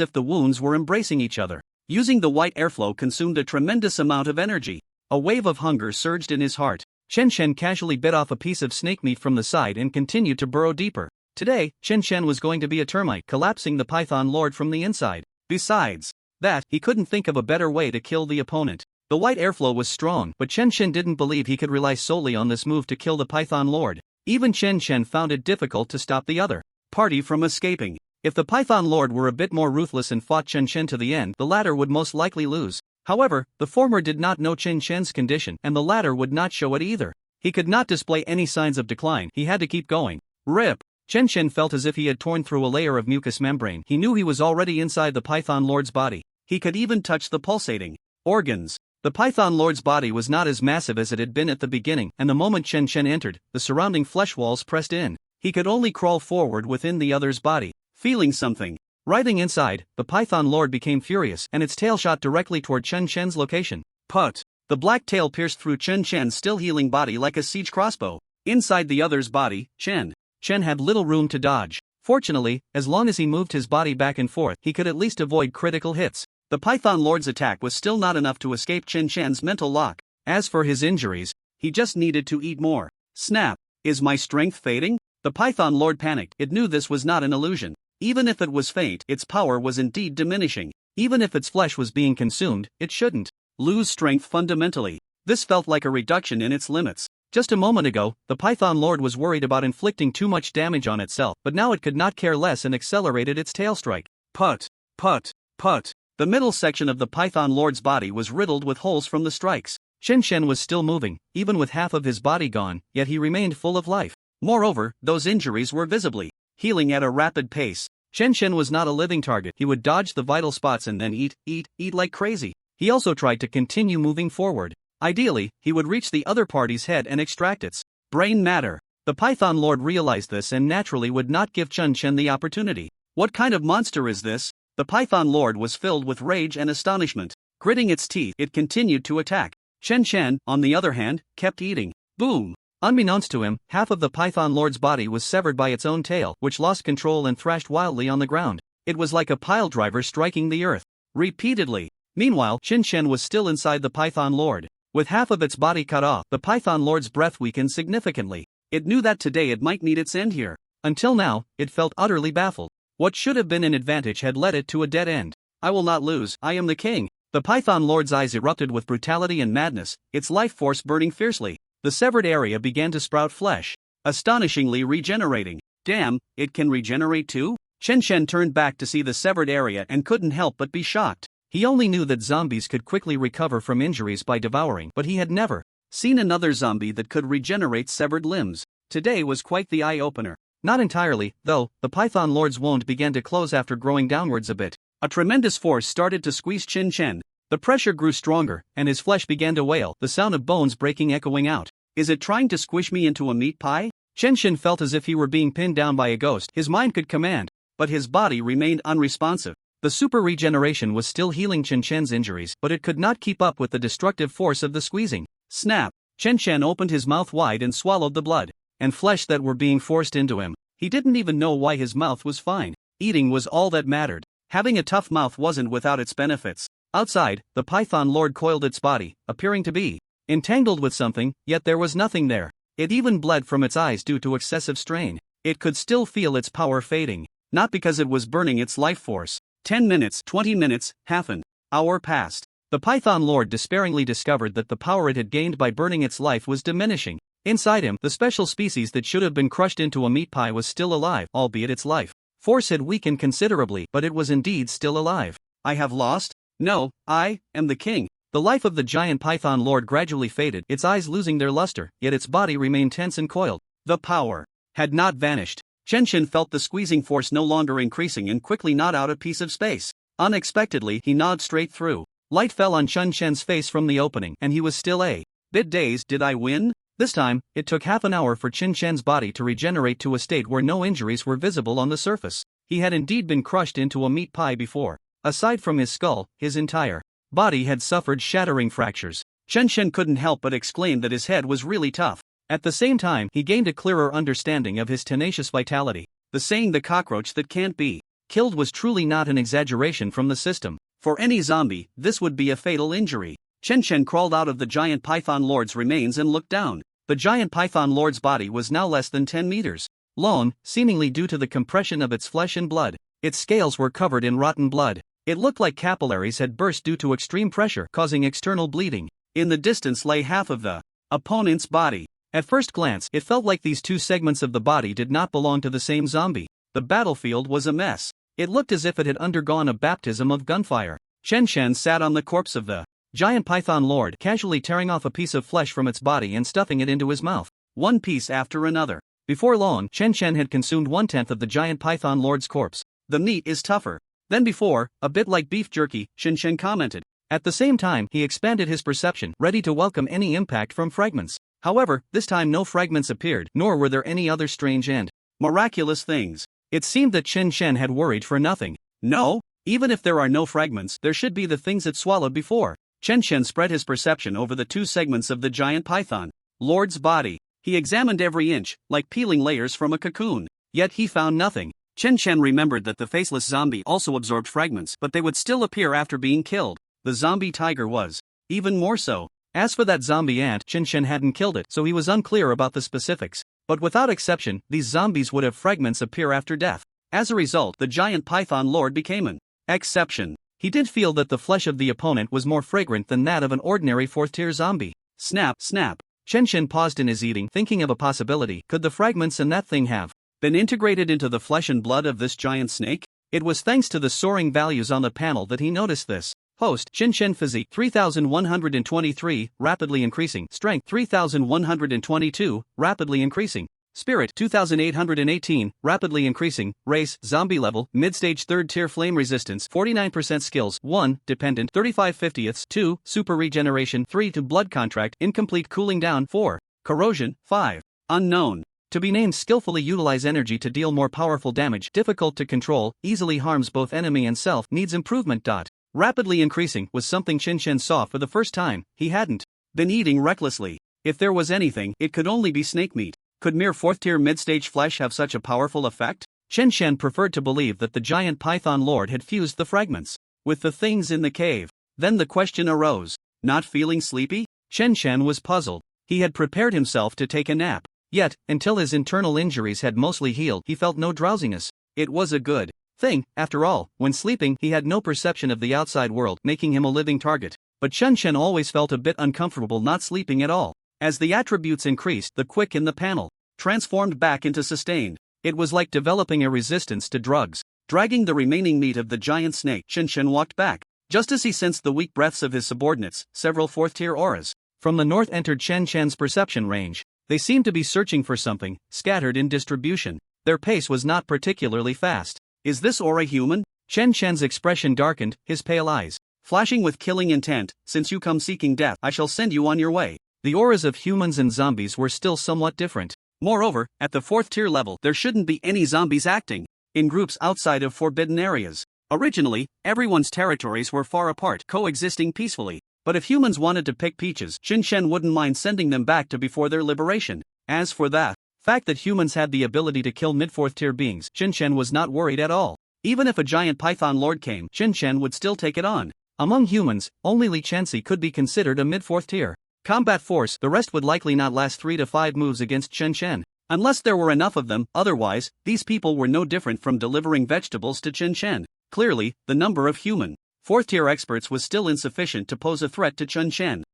if the wounds were embracing each other. Using the white airflow consumed a tremendous amount of energy. A wave of hunger surged in his heart. Chen Shen casually bit off a piece of snake meat from the side and continued to burrow deeper. Today, Chen Shen was going to be a termite, collapsing the Python Lord from the inside. Besides that, he couldn't think of a better way to kill the opponent. The white airflow was strong, but Chen Shen didn't believe he could rely solely on this move to kill the Python Lord. Even Chen Shen found it difficult to stop the other party from escaping. If the Python Lord were a bit more ruthless and fought Chen Shen to the end, the latter would most likely lose. However, the former did not know Chen Shen's condition, and the latter would not show it either. He could not display any signs of decline. He had to keep going. Rip! Chen Chen felt as if he had torn through a layer of mucous membrane. He knew he was already inside the Python Lord's body. He could even touch the pulsating organs. The Python Lord's body was not as massive as it had been at the beginning, and the moment Chen Chen entered, the surrounding flesh walls pressed in. He could only crawl forward within the other's body. Feeling something writhing inside, the Python Lord became furious, and its tail shot directly toward Chen Chen's location. Put! The black tail pierced through Chen Chen's still healing body like a siege crossbow. Inside the other's body, Chen had little room to dodge. Fortunately, as long as he moved his body back and forth, he could at least avoid critical hits. The Python Lord's attack was still not enough to escape Chen Chen's mental lock. As for his injuries, he just needed to eat more. Snap! Is my strength fading? The Python Lord panicked. It knew this was not an illusion. Even if it was faint, its power was indeed diminishing. Even if its flesh was being consumed, it shouldn't lose strength fundamentally. This felt like a reduction in its limits. Just a moment ago, the Python Lord was worried about inflicting too much damage on itself, but now it could not care less and accelerated its tail strike. Put! Put! Put! The middle section of the Python Lord's body was riddled with holes from the strikes. Chen Chen was still moving, even with half of his body gone, yet he remained full of life. Moreover, those injuries were visibly healing at a rapid pace. Chen Chen was not a living target. He would dodge the vital spots and then eat like crazy. He also tried to continue moving forward. Ideally, he would reach the other party's head and extract its brain matter. The Python Lord realized this and naturally would not give Chen Chen the opportunity. What kind of monster is this? The Python Lord was filled with rage and astonishment. Gritting its teeth, it continued to attack. Chen Chen, on the other hand, kept eating. Boom! Unbeknownst to him, half of the Python Lord's body was severed by its own tail, which lost control and thrashed wildly on the ground. It was like a piledriver striking the earth repeatedly. Meanwhile, Chen Chen was still inside the Python Lord. With half of its body cut off, the Python Lord's breath weakened significantly. It knew that today it might meet its end here. Until now, it felt utterly baffled. What should have been an advantage had led it to a dead end. I will not lose, I am the king. The Python Lord's eyes erupted with brutality and madness, its life force burning fiercely. The severed area began to sprout flesh, astonishingly regenerating. Damn, it can regenerate too? Chen Chen turned back to see the severed area and couldn't help but be shocked. He only knew that zombies could quickly recover from injuries by devouring, but he had never seen another zombie that could regenerate severed limbs. Today was quite the eye-opener. Not entirely, though. The Python Lord's wound began to close after growing downwards a bit. A tremendous force started to squeeze Chen Chen. The pressure grew stronger, and his flesh began to wail, the sound of bones breaking echoing out. Is it trying to squish me into a meat pie? Chen Chen felt as if he were being pinned down by a ghost. His mind could command, but his body remained unresponsive. The super regeneration was still healing Chen Chen's injuries, but it could not keep up with the destructive force of the squeezing. Snap! Chen Chen opened his mouth wide and swallowed the blood and flesh that were being forced into him. He didn't even know why his mouth was fine. Eating was all that mattered. Having a tough mouth wasn't without its benefits. Outside, the Python Lord coiled its body, appearing to be entangled with something, yet there was nothing there. It even bled from its eyes due to excessive strain. It could still feel its power fading, not because it was burning its life force. 10 minutes, 20 minutes, half an hour passed. The Python Lord despairingly discovered that the power it had gained by burning its life was diminishing. Inside him, the special species that should have been crushed into a meat pie was still alive, albeit its life force had weakened considerably, but it was indeed still alive. I have lost? No, I am the king. The life of the giant Python Lord gradually faded, its eyes losing their luster, yet its body remained tense and coiled. The power had not vanished. Chen Chen felt the squeezing force no longer increasing and quickly gnawed out a piece of space. Unexpectedly, he gnawed straight through. Light fell on Chen Chen's face from the opening, and he was still a bit dazed. Did I win? This time, it took half an hour for Chen Chen's body to regenerate to a state where no injuries were visible on the surface. He had indeed been crushed into a meat pie before. Aside from his skull, his entire body had suffered shattering fractures. Chen Chen couldn't help but exclaim that his head was really tough. At the same time, he gained a clearer understanding of his tenacious vitality. The saying "the cockroach that can't be killed" was truly not an exaggeration from the system. For any zombie, this would be a fatal injury. Chen Chen crawled out of the giant Python Lord's remains and looked down. The giant Python Lord's body was now less than 10 meters long, seemingly due to the compression of its flesh and blood. Its scales were covered in rotten blood. It looked like capillaries had burst due to extreme pressure, causing external bleeding. In the distance lay half of the opponent's body. At first glance, it felt like these two segments of the body did not belong to the same zombie. The battlefield was a mess. It looked as if it had undergone a baptism of gunfire. Chen Chen sat on the corpse of the Giant Python Lord casually tearing off a piece of flesh from its body and stuffing it into his mouth, one piece after another. Before long, Chen Chen had consumed 1/10 of the giant Python Lord's corpse. The meat is tougher than before, a bit like beef jerky, Chen Chen commented. At the same time, he expanded his perception, ready to welcome any impact from fragments. However, this time no fragments appeared, nor were there any other strange and miraculous things. It seemed that Chen Chen had worried for nothing. No, even if there are no fragments, there should be the things it swallowed before. Chen Chen spread his perception over the 2 segments of the giant python Lord's body. He examined every inch, like peeling layers from a cocoon. Yet he found nothing. Chen Chen remembered that the faceless zombie also absorbed fragments, but they would still appear after being killed. The zombie tiger was even more so. As for that zombie ant, Chen Chen hadn't killed it, so he was unclear about the specifics. But without exception, these zombies would have fragments appear after death. As a result, the giant python lord became an exception. He did feel that the flesh of the opponent was more fragrant than that of an ordinary 4th-tier zombie. Snap, snap. Chen Chen paused in his eating, thinking of a possibility. Could the fragments in that thing have been integrated into the flesh and blood of this giant snake? It was thanks to the soaring values on the panel that he noticed this. Host, Chen Chen Physique 3123, rapidly increasing. Strength 3122, rapidly increasing. Spirit 2818, rapidly increasing. Race, zombie level, mid-stage 3rd-tier flame resistance 49%. Skills 1, dependent 35/50ths. 2, super regeneration 3 to blood contract, incomplete cooling down 4, corrosion 5, unknown. To be named skillfully utilize energy to deal more powerful damage, difficult to control, easily harms both enemy and self, needs improvement. Rapidly increasing was something Chen Chen saw for the first time. He hadn't been eating recklessly. If there was anything, it could only be snake meat. Could mere 4th-tier mid-stage flesh have such a powerful effect? Chen Chen preferred to believe that the giant python lord had fused the fragments with the things in the cave. Then the question arose. Not feeling sleepy? Chen Chen was puzzled. He had prepared himself to take a nap. Yet, until his internal injuries had mostly healed, he felt no drowsiness. It was a good thing. After all, when sleeping, he had no perception of the outside world, making him a living target. But Chen Chen always felt a bit uncomfortable not sleeping at all. As the attributes increased, the quick in the panel transformed back into sustained. It was like developing a resistance to drugs. Dragging the remaining meat of the giant snake, Chen Chen walked back. Just as he sensed the weak breaths of his subordinates, several 4th-tier auras from the north entered Chen Chen's perception range. They seemed to be searching for something, scattered in distribution. Their pace was not particularly fast. Is this aura human? Chen Chen's expression darkened, his pale eyes flashing with killing intent. Since you come seeking death, I shall send you on your way. The auras of humans and zombies were still somewhat different. Moreover, at the 4th-tier level, there shouldn't be any zombies acting in groups outside of forbidden areas. Originally, everyone's territories were far apart, coexisting peacefully. But if humans wanted to pick peaches, Chen Chen wouldn't mind sending them back to before their liberation. As for the fact that humans had the ability to kill mid-4th-tier beings, Chen Chen was not worried at all. Even if a giant python lord came, Chen Chen would still take it on. Among humans, only Li Chansi could be considered a mid-4th-tier combat force. The rest would likely not last 3 to 5 moves against Chen Chen. Unless there were enough of them, otherwise, these people were no different from delivering vegetables to Chen Chen. Clearly, the number of human 4th-tier experts was still insufficient to pose a threat to Chen Chen.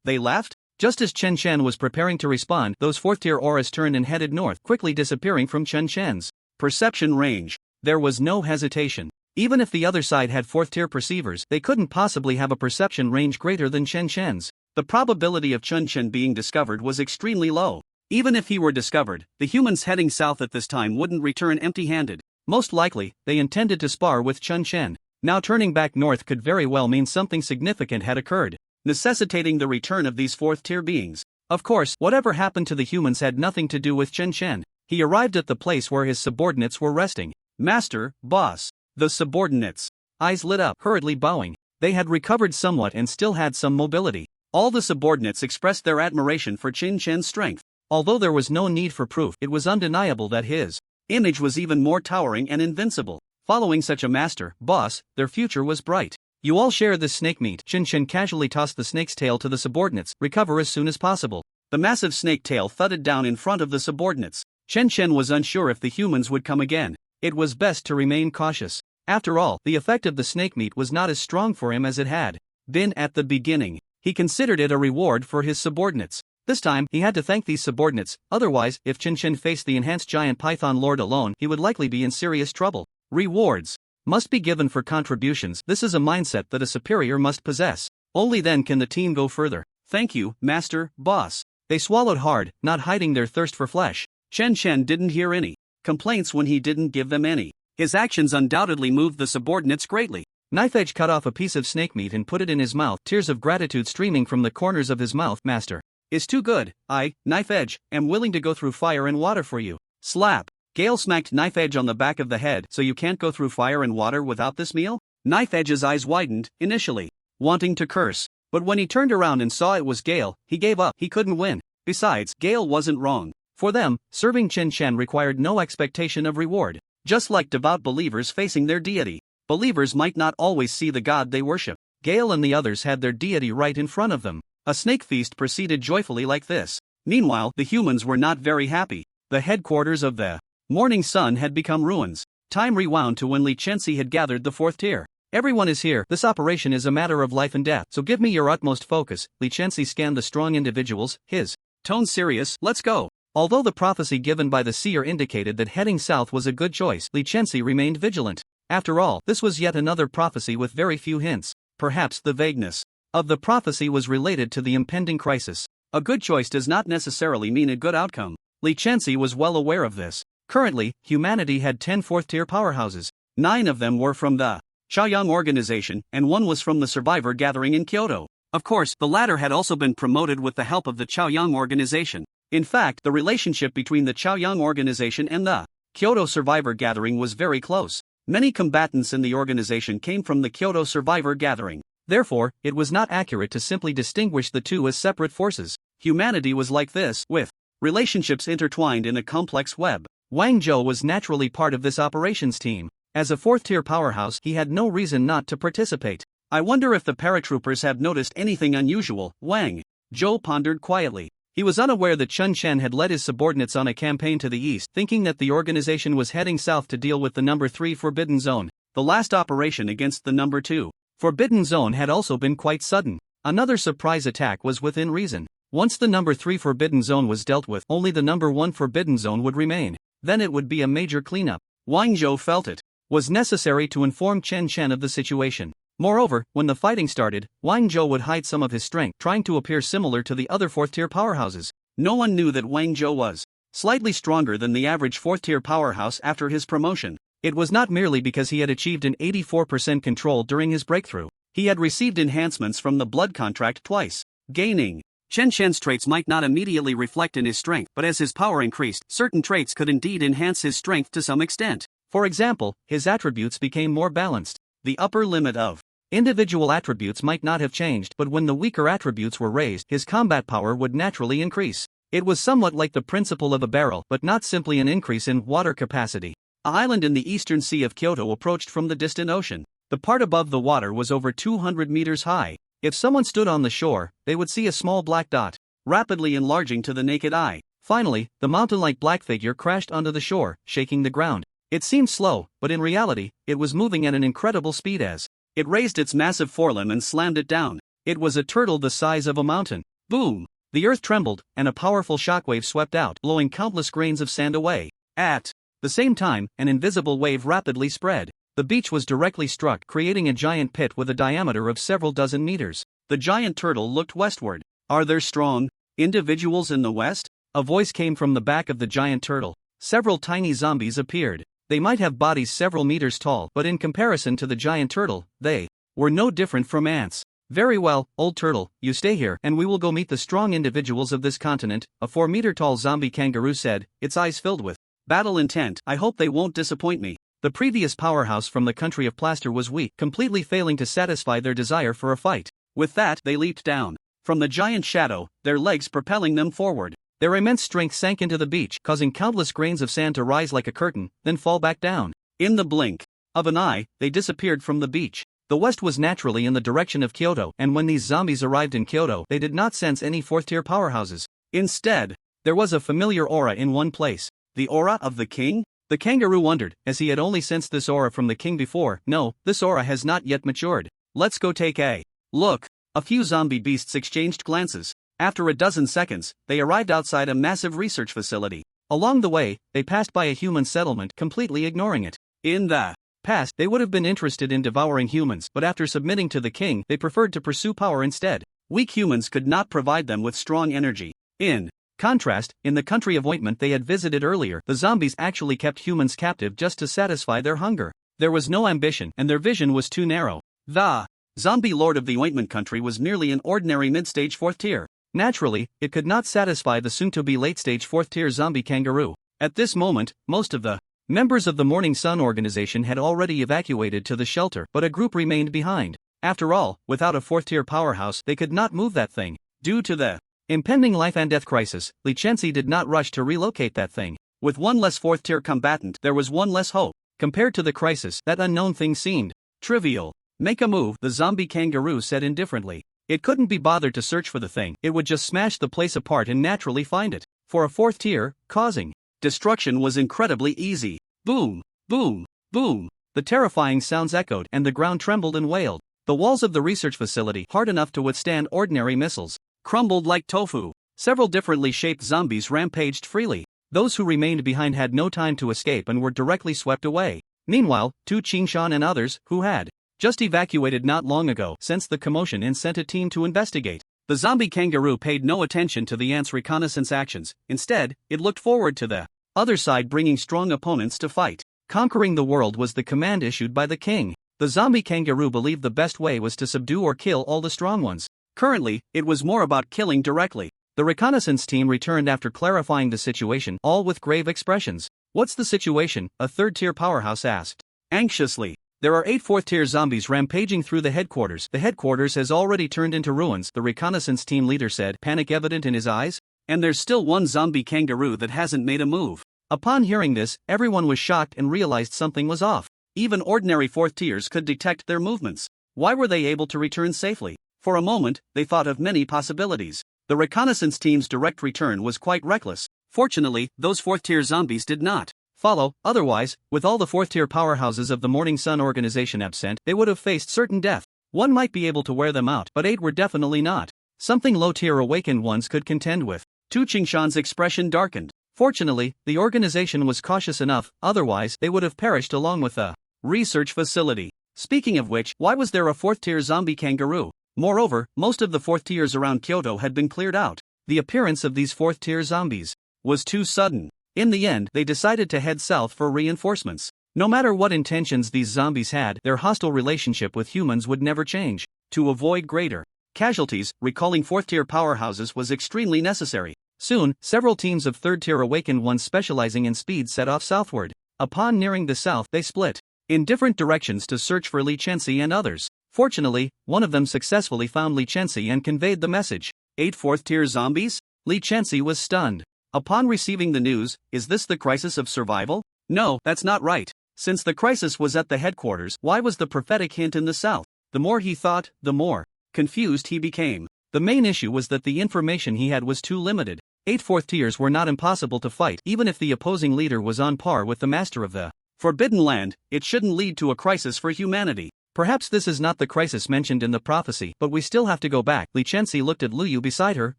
They left? Just as Chen Chen was preparing to respond, those 4th-tier auras turned and headed north, quickly disappearing from Chen Chen's perception range. There was no hesitation. Even if the other side had 4th-tier perceivers, they couldn't possibly have a perception range greater than Chen Chen's. The probability of Chen Chen being discovered was extremely low. Even if he were discovered, the humans heading south at this time wouldn't return empty-handed. Most likely, they intended to spar with Chen Chen. Now turning back north could very well mean something significant had occurred, necessitating the return of these 4th-tier beings. Of course, whatever happened to the humans had nothing to do with Chen Chen. He arrived at the place where his subordinates were resting. Master, boss. The subordinates' eyes lit up, hurriedly bowing. They had recovered somewhat and still had some mobility. All the subordinates expressed their admiration for Chen Chen's strength. Although there was no need for proof, it was undeniable that his image was even more towering and invincible. Following such a master, boss, their future was bright. You all share this snake meat. Chen Chen casually tossed the snake's tail to the subordinates. Recover as soon as possible. The massive snake tail thudded down in front of the subordinates. Chen Chen was unsure if the humans would come again. It was best to remain cautious. After all, the effect of the snake meat was not as strong for him as it had been at the beginning. He considered it a reward for his subordinates. This time, he had to thank these subordinates. Otherwise, if Chen Chen faced the enhanced giant python lord alone, he would likely be in serious trouble. Rewards must be given for contributions. This is a mindset that a superior must possess. Only then can the team go further. Thank you, Master, Boss. They swallowed hard, not hiding their thirst for flesh. Chen Chen didn't hear any complaints when he didn't give them any. His actions undoubtedly moved the subordinates greatly. Knife Edge cut off a piece of snake meat and put it in his mouth, tears of gratitude streaming from the corners of his mouth. Master is too good. I, Knife Edge, am willing to go through fire and water for you. Slap. Gale smacked Knife Edge on the back of the head. So you can't go through fire and water without this meal? Knife Edge's eyes widened, initially wanting to curse. But when he turned around and saw it was Gale, he gave up. He couldn't win. Besides, Gale wasn't wrong. For them, serving Chen Chen required no expectation of reward. Just like devout believers facing their deity. Believers might not always see the god they worship. Gale and the others had their deity right in front of them. A snake feast proceeded joyfully like this. Meanwhile, the humans were not very happy. The headquarters of the Morning Sun had become ruins. Time rewound to when Li Chenxi had gathered the 4th tier. Everyone is here. This operation is a matter of life and death, so give me your utmost focus. Li Chenxi scanned the strong individuals, his tone serious. Let's go. Although the prophecy given by the seer indicated that heading south was a good choice, Li Chenxi remained vigilant. After all, this was yet another prophecy with very few hints. Perhaps the vagueness of the prophecy was related to the impending crisis. A good choice does not necessarily mean a good outcome. Li Chenxi was well aware of this. Currently, humanity had 10 4th-tier powerhouses. 9 of them were from the Chaoyang organization, and 1 was from the Survivor Gathering in Kyoto. Of course, the latter had also been promoted with the help of the Chaoyang organization. In fact, the relationship between the Chaoyang organization and the Kyoto Survivor Gathering was very close. Many combatants in the organization came from the Kyoto Survivor Gathering. Therefore, it was not accurate to simply distinguish the two as separate forces. Humanity was like this, with relationships intertwined in a complex web. Wang Zhou was naturally part of this operations team. As a 4th-tier powerhouse, he had no reason not to participate. I wonder if the paratroopers have noticed anything unusual, Wang Zhou pondered quietly. He was unaware that Chen Chen had led his subordinates on a campaign to the east, thinking that the organization was heading south to deal with the number 3 Forbidden Zone. The last operation against the number 2 Forbidden Zone had also been quite sudden. Another surprise attack was within reason. Once the number 3 Forbidden Zone was dealt with, only the number 1 Forbidden Zone would remain. Then it would be a major cleanup. Wang Zhou felt it was necessary to inform Chen Chen of the situation. Moreover, when the fighting started, Wang Zhou would hide some of his strength, trying to appear similar to the other 4th-tier powerhouses. No one knew that Wang Zhou was slightly stronger than the average 4th-tier powerhouse after his promotion. It was not merely because he had achieved an 84% control during his breakthrough. He had received enhancements from the blood contract twice. Gaining Chen Chen's traits might not immediately reflect in his strength, but as his power increased, certain traits could indeed enhance his strength to some extent. For example, his attributes became more balanced. The upper limit of individual attributes might not have changed, but when the weaker attributes were raised, his combat power would naturally increase. It was somewhat like the principle of a barrel, but not simply an increase in water capacity. An island in the eastern sea of Kyoto approached from the distant ocean. The part above the water was over 200 meters high. If someone stood on the shore, they would see a small black dot, rapidly enlarging to the naked eye. Finally, the mountain-like black figure crashed onto the shore, shaking the ground. It seemed slow, but in reality, it was moving at an incredible speed as it raised its massive forelimb and slammed it down. It was a turtle the size of a mountain. Boom! The earth trembled, and a powerful shockwave swept out, blowing countless grains of sand away. At the same time, an invisible wave rapidly spread. The beach was directly struck, creating a giant pit with a diameter of several dozen meters. The giant turtle looked westward. Are there strong individuals in the west? A voice came from the back of the giant turtle. Several tiny zombies appeared. They might have bodies several meters tall, but in comparison to the giant turtle, they were no different from ants. Very well, old turtle, you stay here, and we will go meet the strong individuals of this continent, a 4-meter-tall zombie kangaroo said, its eyes filled with battle intent. I hope they won't disappoint me. The previous powerhouse from the country of Plaster was weak, completely failing to satisfy their desire for a fight. With that, they leaped down from the giant shadow, their legs propelling them forward. Their immense strength sank into the beach, causing countless grains of sand to rise like a curtain, then fall back down. In the blink of an eye, they disappeared from the beach. The west was naturally in the direction of Kyoto, and when these zombies arrived in Kyoto, they did not sense any 4th-tier powerhouses. Instead, there was a familiar aura in one place. The aura of the king? The kangaroo wondered, as he had only sensed this aura from the king before. No, this aura has not yet matured. Let's go take a look. A few zombie beasts exchanged glances. After a dozen seconds, they arrived outside a massive research facility. Along the way, they passed by a human settlement, completely ignoring it. In the past, they would have been interested in devouring humans, but after submitting to the king, they preferred to pursue power instead. Weak humans could not provide them with strong energy. In contrast, in the country of ointment they had visited earlier, the zombies actually kept humans captive just to satisfy their hunger. There was no ambition, and their vision was too narrow. The zombie lord of the ointment country was merely an ordinary mid-stage 4th tier. Naturally, it could not satisfy the soon-to-be late-stage 4th tier zombie kangaroo. At this moment, most of the members of the Morning Sun organization had already evacuated to the shelter, but a group remained behind. After all, without a 4th tier powerhouse, they could not move that thing. Due to the impending life and death crisis, Li Chenxi did not rush to relocate that thing. With one less 4th tier combatant, there was one less hope. Compared to the crisis, that unknown thing seemed trivial. Make a move, the zombie kangaroo said indifferently. It couldn't be bothered to search for the thing, it would just smash the place apart and naturally find it. For a 4th tier, causing destruction was incredibly easy. Boom, boom, boom. The terrifying sounds echoed, and the ground trembled and wailed. The walls of the research facility, hard enough to withstand ordinary missiles, crumbled like tofu. Several differently shaped zombies rampaged freely. Those who remained behind had no time to escape and were directly swept away. Meanwhile, Tu Qingshan and others, who had just evacuated not long ago, sensed the commotion and sent a team to investigate. The zombie kangaroo paid no attention to the ant's reconnaissance actions. Instead, it looked forward to the other side bringing strong opponents to fight. Conquering the world was the command issued by the king. The zombie kangaroo believed the best way was to subdue or kill all the strong ones. Currently, it was more about killing directly. The reconnaissance team returned after clarifying the situation, all with grave expressions. What's the situation? A 3rd tier powerhouse asked anxiously. There are 8 4th tier zombies rampaging through the headquarters. The headquarters has already turned into ruins, the reconnaissance team leader said, panic evident in his eyes. And there's still one zombie kangaroo that hasn't made a move. Upon hearing this, everyone was shocked and realized something was off. Even ordinary 4th tiers could detect their movements. Why were they able to return safely? For a moment, they thought of many possibilities. The reconnaissance team's direct return was quite reckless. Fortunately, those 4th tier zombies did not follow, otherwise, with all the 4th tier powerhouses of the Morning Sun organization absent, they would have faced certain death. One might be able to wear them out, but 8 were definitely not. Something low tier awakened ones could contend with. Tu Qingshan's expression darkened. Fortunately, the organization was cautious enough, otherwise they would have perished along with the research facility. Speaking of which, why was there a 4th tier zombie kangaroo? Moreover, most of the 4th tiers around Kyoto had been cleared out. The appearance of these 4th tier zombies was too sudden. In the end, they decided to head south for reinforcements. No matter what intentions these zombies had, their hostile relationship with humans would never change. To avoid greater casualties, recalling 4th tier powerhouses was extremely necessary. Soon, several teams of 3rd tier awakened ones specializing in speed set off southward. Upon nearing the south, they split in different directions to search for Li Chenxi and others. Fortunately, one of them successfully found Li Chenxi and conveyed the message. 8 4th tier zombies? Li Chenxi was stunned. Upon receiving the news, is this the crisis of survival? No, that's not right. Since the crisis was at the headquarters, why was the prophetic hint in the south? The more he thought, the more confused he became. The main issue was that the information he had was too limited. 8 4th tiers were not impossible to fight, even if the opposing leader was on par with the master of the Forbidden Land. It shouldn't lead to a crisis for humanity. Perhaps this is not the crisis mentioned in the prophecy, but we still have to go back. Li Chenxi looked at Lu Yu beside her.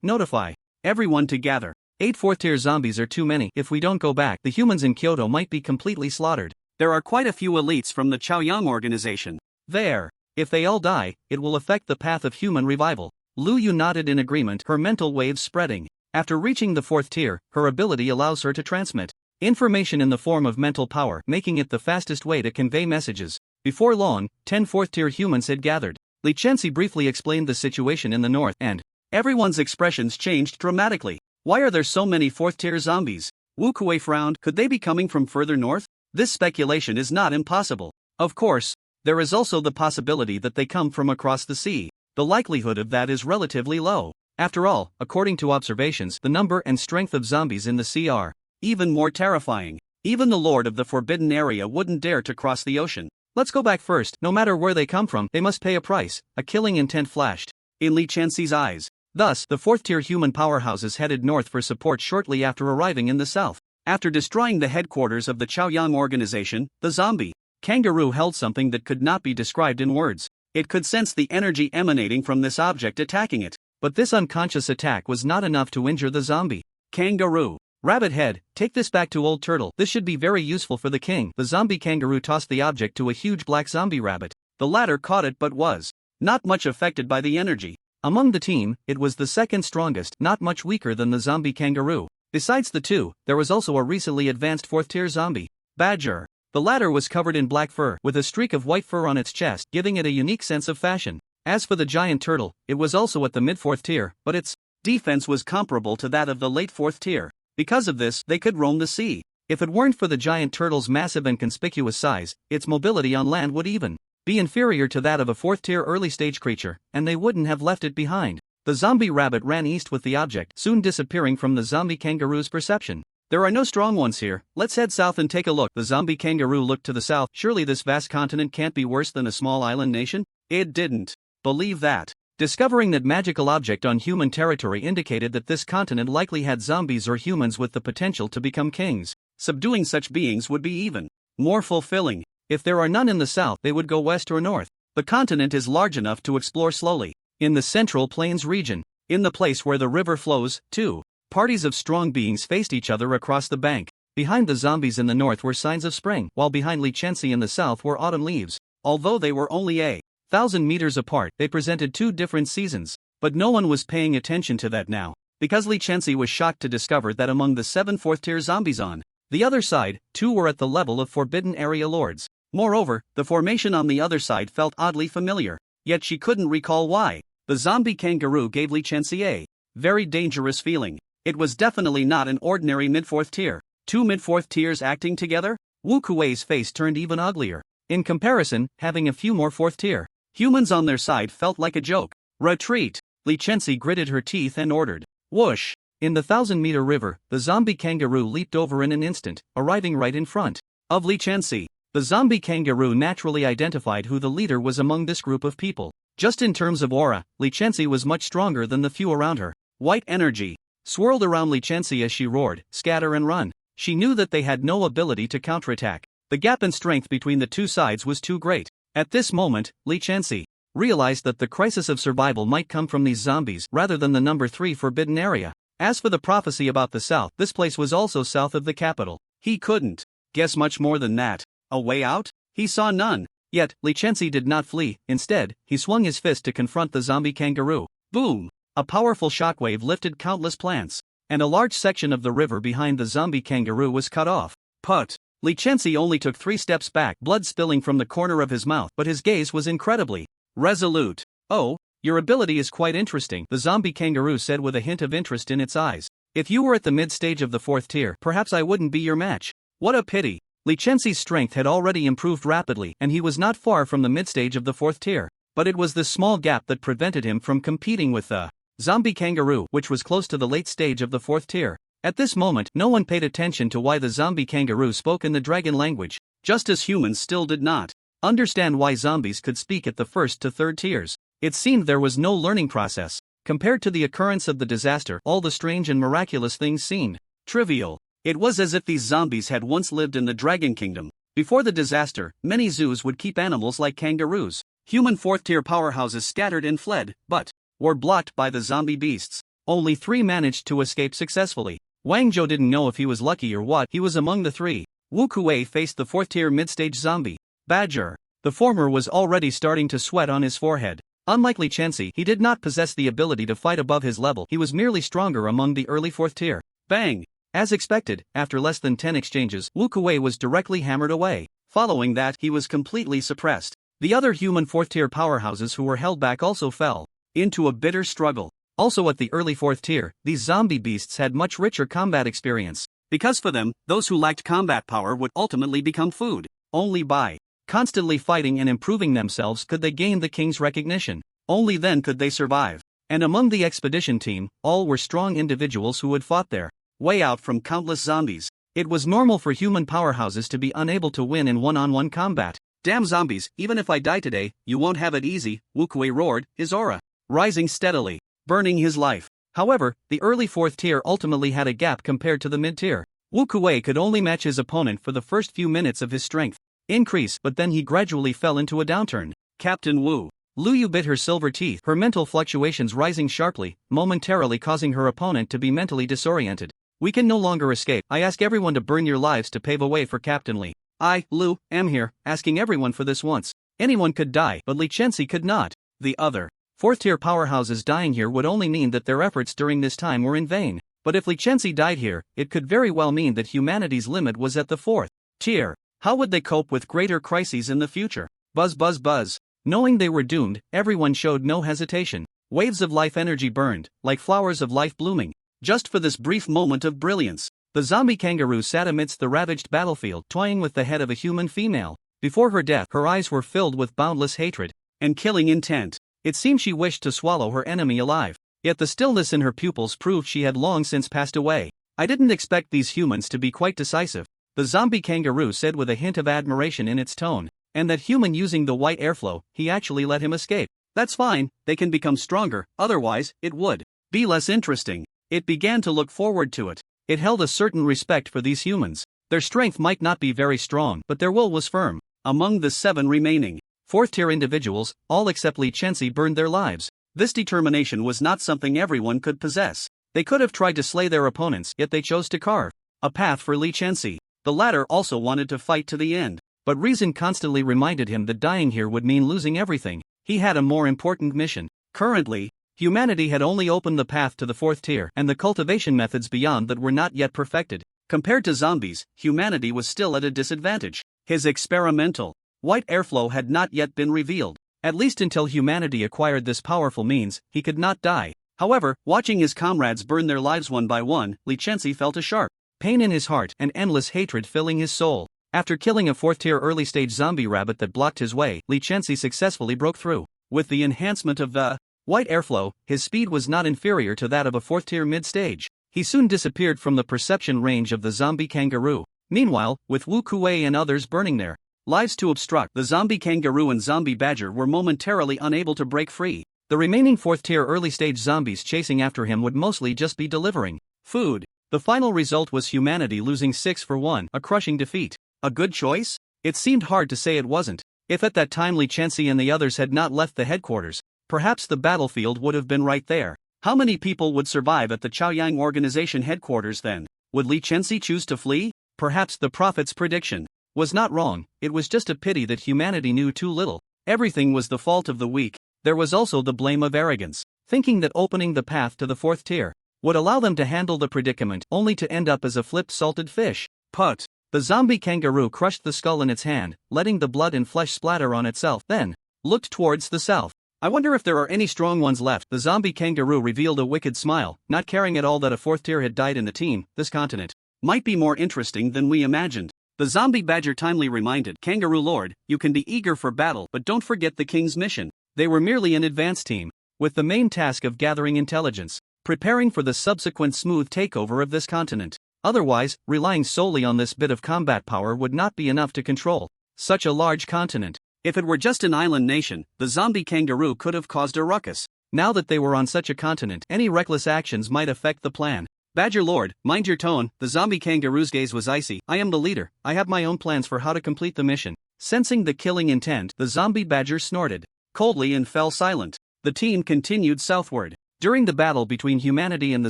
Notify everyone to gather. 8 4th tier zombies are too many. If we don't go back, the humans in Kyoto might be completely slaughtered. There are quite a few elites from the Chaoyang organization there. If they all die, it will affect the path of human revival. Lu Yu nodded in agreement, her mental waves spreading. After reaching the 4th tier, her ability allows her to transmit information in the form of mental power, making it the fastest way to convey messages. Before long, 10 4th tier humans had gathered. Li Chenxi briefly explained the situation in the north, and everyone's expressions changed dramatically. Why are there so many 4th tier zombies? Wu Kuei frowned. Could they be coming from further north? This speculation is not impossible. Of course, there is also the possibility that they come from across the sea. The likelihood of that is relatively low. After all, according to observations, the number and strength of zombies in the sea are even more terrifying. Even the lord of the forbidden area wouldn't dare to cross the ocean. Let's go back first. No matter where they come from, they must pay a price. A killing intent flashed in Li Chenxi's eyes. Thus, the 4th tier human powerhouses headed north for support shortly after arriving in the south. After destroying the headquarters of the Chaoyang organization, the zombie kangaroo held something that could not be described in words. It could sense the energy emanating from this object attacking it. But this unconscious attack was not enough to injure the zombie kangaroo. Rabbit head, take this back to Old Turtle. This should be very useful for the king. The zombie kangaroo tossed the object to a huge black zombie rabbit. The latter caught it but was not much affected by the energy. Among the team, it was the second strongest, not much weaker than the zombie kangaroo. Besides the two, there was also a recently advanced 4th-tier zombie badger. The latter was covered in black fur, with a streak of white fur on its chest, giving it a unique sense of fashion. As for the giant turtle, it was also at the mid-4th tier, but its defense was comparable to that of the late 4th tier. Because of this, they could roam the sea. If it weren't for the giant turtle's massive and conspicuous size, its mobility on land would even be inferior to that of a 4th-tier early-stage creature, and they wouldn't have left it behind. The zombie rabbit ran east with the object, soon disappearing from the zombie kangaroo's perception. There are no strong ones here, let's head south and take a look. The zombie kangaroo looked to the south. Surely this vast continent can't be worse than a small island nation? It didn't believe that. Discovering that magical object on human territory indicated that this continent likely had zombies or humans with the potential to become kings. Subduing such beings would be even more fulfilling. If there are none in the south, they would go west or north. The continent is large enough to explore slowly. In the Central Plains region, in the place where the river flows, two parties of strong beings faced each other across the bank. Behind the zombies in the north were signs of spring, while behind Lichensi in the south were autumn leaves. Although they were only 1,000 meters apart, they presented two different seasons. But no one was paying attention to that now, because Lichensi was shocked to discover that among the 7 4th-tier zombies on the other side, 2 were at the level of Forbidden Area Lords. Moreover, the formation on the other side felt oddly familiar, yet she couldn't recall why. The zombie kangaroo gave Lichensi a very dangerous feeling. It was definitely not an ordinary mid-4th tier. 2 mid-4th tiers acting together? Wu Kuei's face turned even uglier. In comparison, having a few more 4th tier humans on their side felt like a joke. Retreat! Lichensi gritted her teeth and ordered. Whoosh! In the 1,000-meter river, the zombie kangaroo leaped over in an instant, arriving right in front of Lichensi. The zombie kangaroo naturally identified who the leader was among this group of people. Just in terms of aura, Lichensi was much stronger than the few around her. White energy swirled around Lichensi as she roared, scatter and run. She knew that they had no ability to counterattack. The gap in strength between the two sides was too great. At this moment, Lichensi realized that the crisis of survival might come from these zombies rather than the number 3 forbidden area. As for the prophecy about the south, this place was also south of the capital. He couldn't guess much more than that. A way out? He saw none. Yet, Lichensi did not flee. Instead, he swung his fist to confront the zombie kangaroo. Boom! A powerful shockwave lifted countless plants, and a large section of the river behind the zombie kangaroo was cut off. Put! Lichensi only took 3 steps back, blood spilling from the corner of his mouth, but his gaze was incredibly resolute. Oh, your ability is quite interesting, the zombie kangaroo said with a hint of interest in its eyes. If you were at the mid-stage of the 4th tier, perhaps I wouldn't be your match. What a pity. Lichensi's strength had already improved rapidly, and he was not far from the mid-stage of the 4th tier. But it was this small gap that prevented him from competing with the zombie kangaroo, which was close to the late stage of the 4th tier. At this moment, no one paid attention to why the zombie kangaroo spoke in the dragon language, just as humans still did not understand why zombies could speak at the 1st to 3rd tiers. It seemed there was no learning process. Compared to the occurrence of the disaster, all the strange and miraculous things seemed trivial. It was as if these zombies had once lived in the Dragon Kingdom. Before the disaster, many zoos would keep animals like kangaroos. Human 4th-tier powerhouses scattered and fled, but were blocked by the zombie beasts. Only 3 managed to escape successfully. Wang Zhou didn't know if he was lucky or what. He was among the 3. Wu Kuei faced the 4th-tier mid-stage zombie badger. The former was already starting to sweat on his forehead. Unlike Lichensi, he did not possess the ability to fight above his level. He was merely stronger among the early 4th tier. Bang! As expected, after less than 10 exchanges, Wu Kuei was directly hammered away. Following that, he was completely suppressed. The other human 4th-tier powerhouses who were held back also fell into a bitter struggle. Also at the early 4th tier, these zombie beasts had much richer combat experience. Because for them, those who lacked combat power would ultimately become food. Only by constantly fighting and improving themselves could they gain the king's recognition. Only then could they survive. And among the expedition team, all were strong individuals who had fought their way out from countless zombies. It was normal for human powerhouses to be unable to win in one-on-one combat. Damn zombies, even if I die today, you won't have it easy, Wu Kuei roared, his aura rising steadily, burning his life. However, the early 4th tier ultimately had a gap compared to the mid-tier. Wu Kuei could only match his opponent for the first few minutes of his strength increase, but then he gradually fell into a downturn. Captain Wu. Lu Yu bit her silver teeth, her mental fluctuations rising sharply, momentarily causing her opponent to be mentally disoriented. We can no longer escape. I ask everyone to burn your lives to pave a way for Captain Lee. I, Lu, am here, asking everyone for this once. Anyone could die, but Li Chenxi could not. The other fourth-tier powerhouses dying here would only mean that their efforts during this time were in vain. But if Li Chenxi died here, it could very well mean that humanity's limit was at the fourth tier. How would they cope with greater crises in the future? Buzz buzz buzz. Knowing they were doomed, everyone showed no hesitation. Waves of life energy burned, like flowers of life blooming. Just for this brief moment of brilliance, the zombie kangaroo sat amidst the ravaged battlefield, toying with the head of a human female. Before her death, her eyes were filled with boundless hatred and killing intent. It seemed she wished to swallow her enemy alive. Yet the stillness in her pupils proved she had long since passed away. I didn't expect these humans to be quite decisive, the zombie kangaroo said with a hint of admiration in its tone. And that human using the white airflow, he actually let him escape. That's fine, they can become stronger, otherwise, it would be less interesting. It began to look forward to it. It held a certain respect for these humans. Their strength might not be very strong, but their will was firm. Among the 7 remaining fourth-tier individuals, all except Li Chenxi burned their lives. This determination was not something everyone could possess. They could have tried to slay their opponents, yet they chose to carve a path for Li Chenxi. The latter also wanted to fight to the end, but reason constantly reminded him that dying here would mean losing everything. He had a more important mission. Currently, humanity had only opened the path to the fourth tier, and the cultivation methods beyond that were not yet perfected. Compared to zombies, humanity was still at a disadvantage. His experimental white airflow had not yet been revealed. At least until humanity acquired this powerful means, he could not die. However, watching his comrades burn their lives one by one, Li Chenxi felt a sharp pain in his heart and endless hatred filling his soul. After killing a fourth-tier early-stage zombie rabbit that blocked his way, Li Chenxi successfully broke through. With the enhancement of the white airflow, his speed was not inferior to that of a fourth-tier mid-stage. He soon disappeared from the perception range of the zombie kangaroo. Meanwhile, with Wu Kuei and others burning their lives to obstruct, the zombie kangaroo and zombie badger were momentarily unable to break free. The remaining fourth-tier early-stage zombies chasing after him would mostly just be delivering food. The final result was humanity losing 6-1, a crushing defeat. A good choice? It seemed hard to say it wasn't. If at that time Li Chenxi and the others had not left the headquarters, perhaps the battlefield would have been right there. How many people would survive at the Chaoyang organization headquarters then? Would Li Chenxi choose to flee? Perhaps the prophet's prediction was not wrong. It was just a pity that humanity knew too little. Everything was the fault of the weak. There was also the blame of arrogance, thinking that opening the path to the fourth tier would allow them to handle the predicament, only to end up as a flipped salted fish. Put. The zombie kangaroo crushed the skull in its hand, letting the blood and flesh splatter on itself, then looked towards the south. I wonder if there are any strong ones left. The zombie kangaroo revealed a wicked smile, not caring at all that a fourth tier had died in the team. This continent might be more interesting than we imagined. The zombie badger timely reminded, Kangaroo Lord, you can be eager for battle, but don't forget the king's mission. They were merely an advance team, with the main task of gathering intelligence, preparing for the subsequent smooth takeover of this continent. Otherwise, relying solely on this bit of combat power would not be enough to control such a large continent. If it were just an island nation, the zombie kangaroo could have caused a ruckus. Now that they were on such a continent, any reckless actions might affect the plan. Badger Lord, mind your tone. The zombie kangaroo's gaze was icy. I am the leader. I have my own plans for how to complete the mission. Sensing the killing intent, the zombie badger snorted coldly and fell silent. The team continued southward. During the battle between humanity and the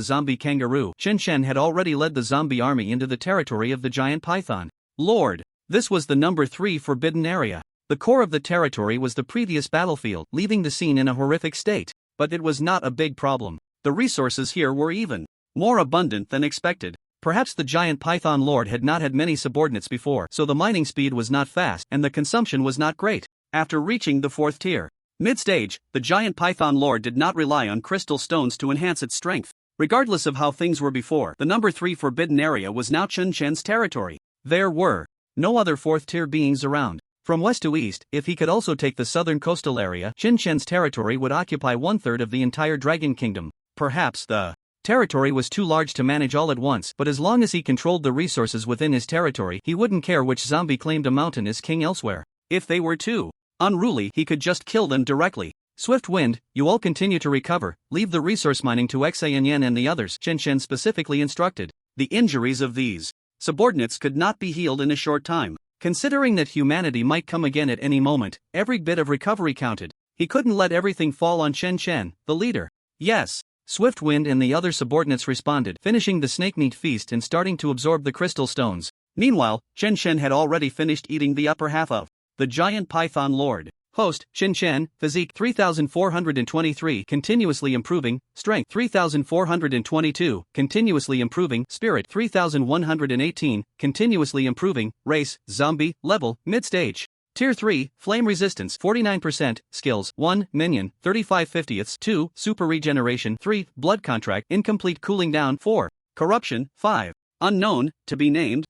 zombie kangaroo, Chen Shen had already led the zombie army into the territory of the giant python Lord. This was the number 3 forbidden area. The core of the territory was the previous battlefield, leaving the scene in a horrific state. But it was not a big problem. The resources here were even more abundant than expected. Perhaps the giant python Lord had not had many subordinates before, so the mining speed was not fast and the consumption was not great. After reaching the fourth tier mid-stage, the giant python Lord did not rely on crystal stones to enhance its strength. Regardless of how things were before, the number 3 forbidden area was now Chen Chen's territory. There were no other fourth-tier beings around. From west to east, if he could also take the southern coastal area, Chen Chen's territory would occupy 1/3 of the entire Dragon Kingdom. Perhaps the territory was too large to manage all at once, but as long as he controlled the resources within his territory, he wouldn't care which zombie claimed a mountain as king elsewhere. If they were too unruly, he could just kill them directly. Swift Wind, you all continue to recover, leave the resource mining to Xanyan and the others, Chen Chen specifically instructed. The injuries of these subordinates could not be healed in a short time. Considering that humanity might come again at any moment, every bit of recovery counted. He couldn't let everything fall on Chen Chen, the leader. Yes, Swiftwind and the other subordinates responded, finishing the snake meat feast and starting to absorb the crystal stones. Meanwhile, Chen Shen had already finished eating the upper half of the giant python lord. Host, Chen Shen, physique 3423, continuously improving, strength 3422, continuously improving, spirit 3118, continuously improving, race, zombie, level, mid-stage. Tier 3, flame resistance 49%, skills 1, minion 35 50ths 2, super regeneration 3, blood contract incomplete cooling down 4, corruption 5, unknown, to be named.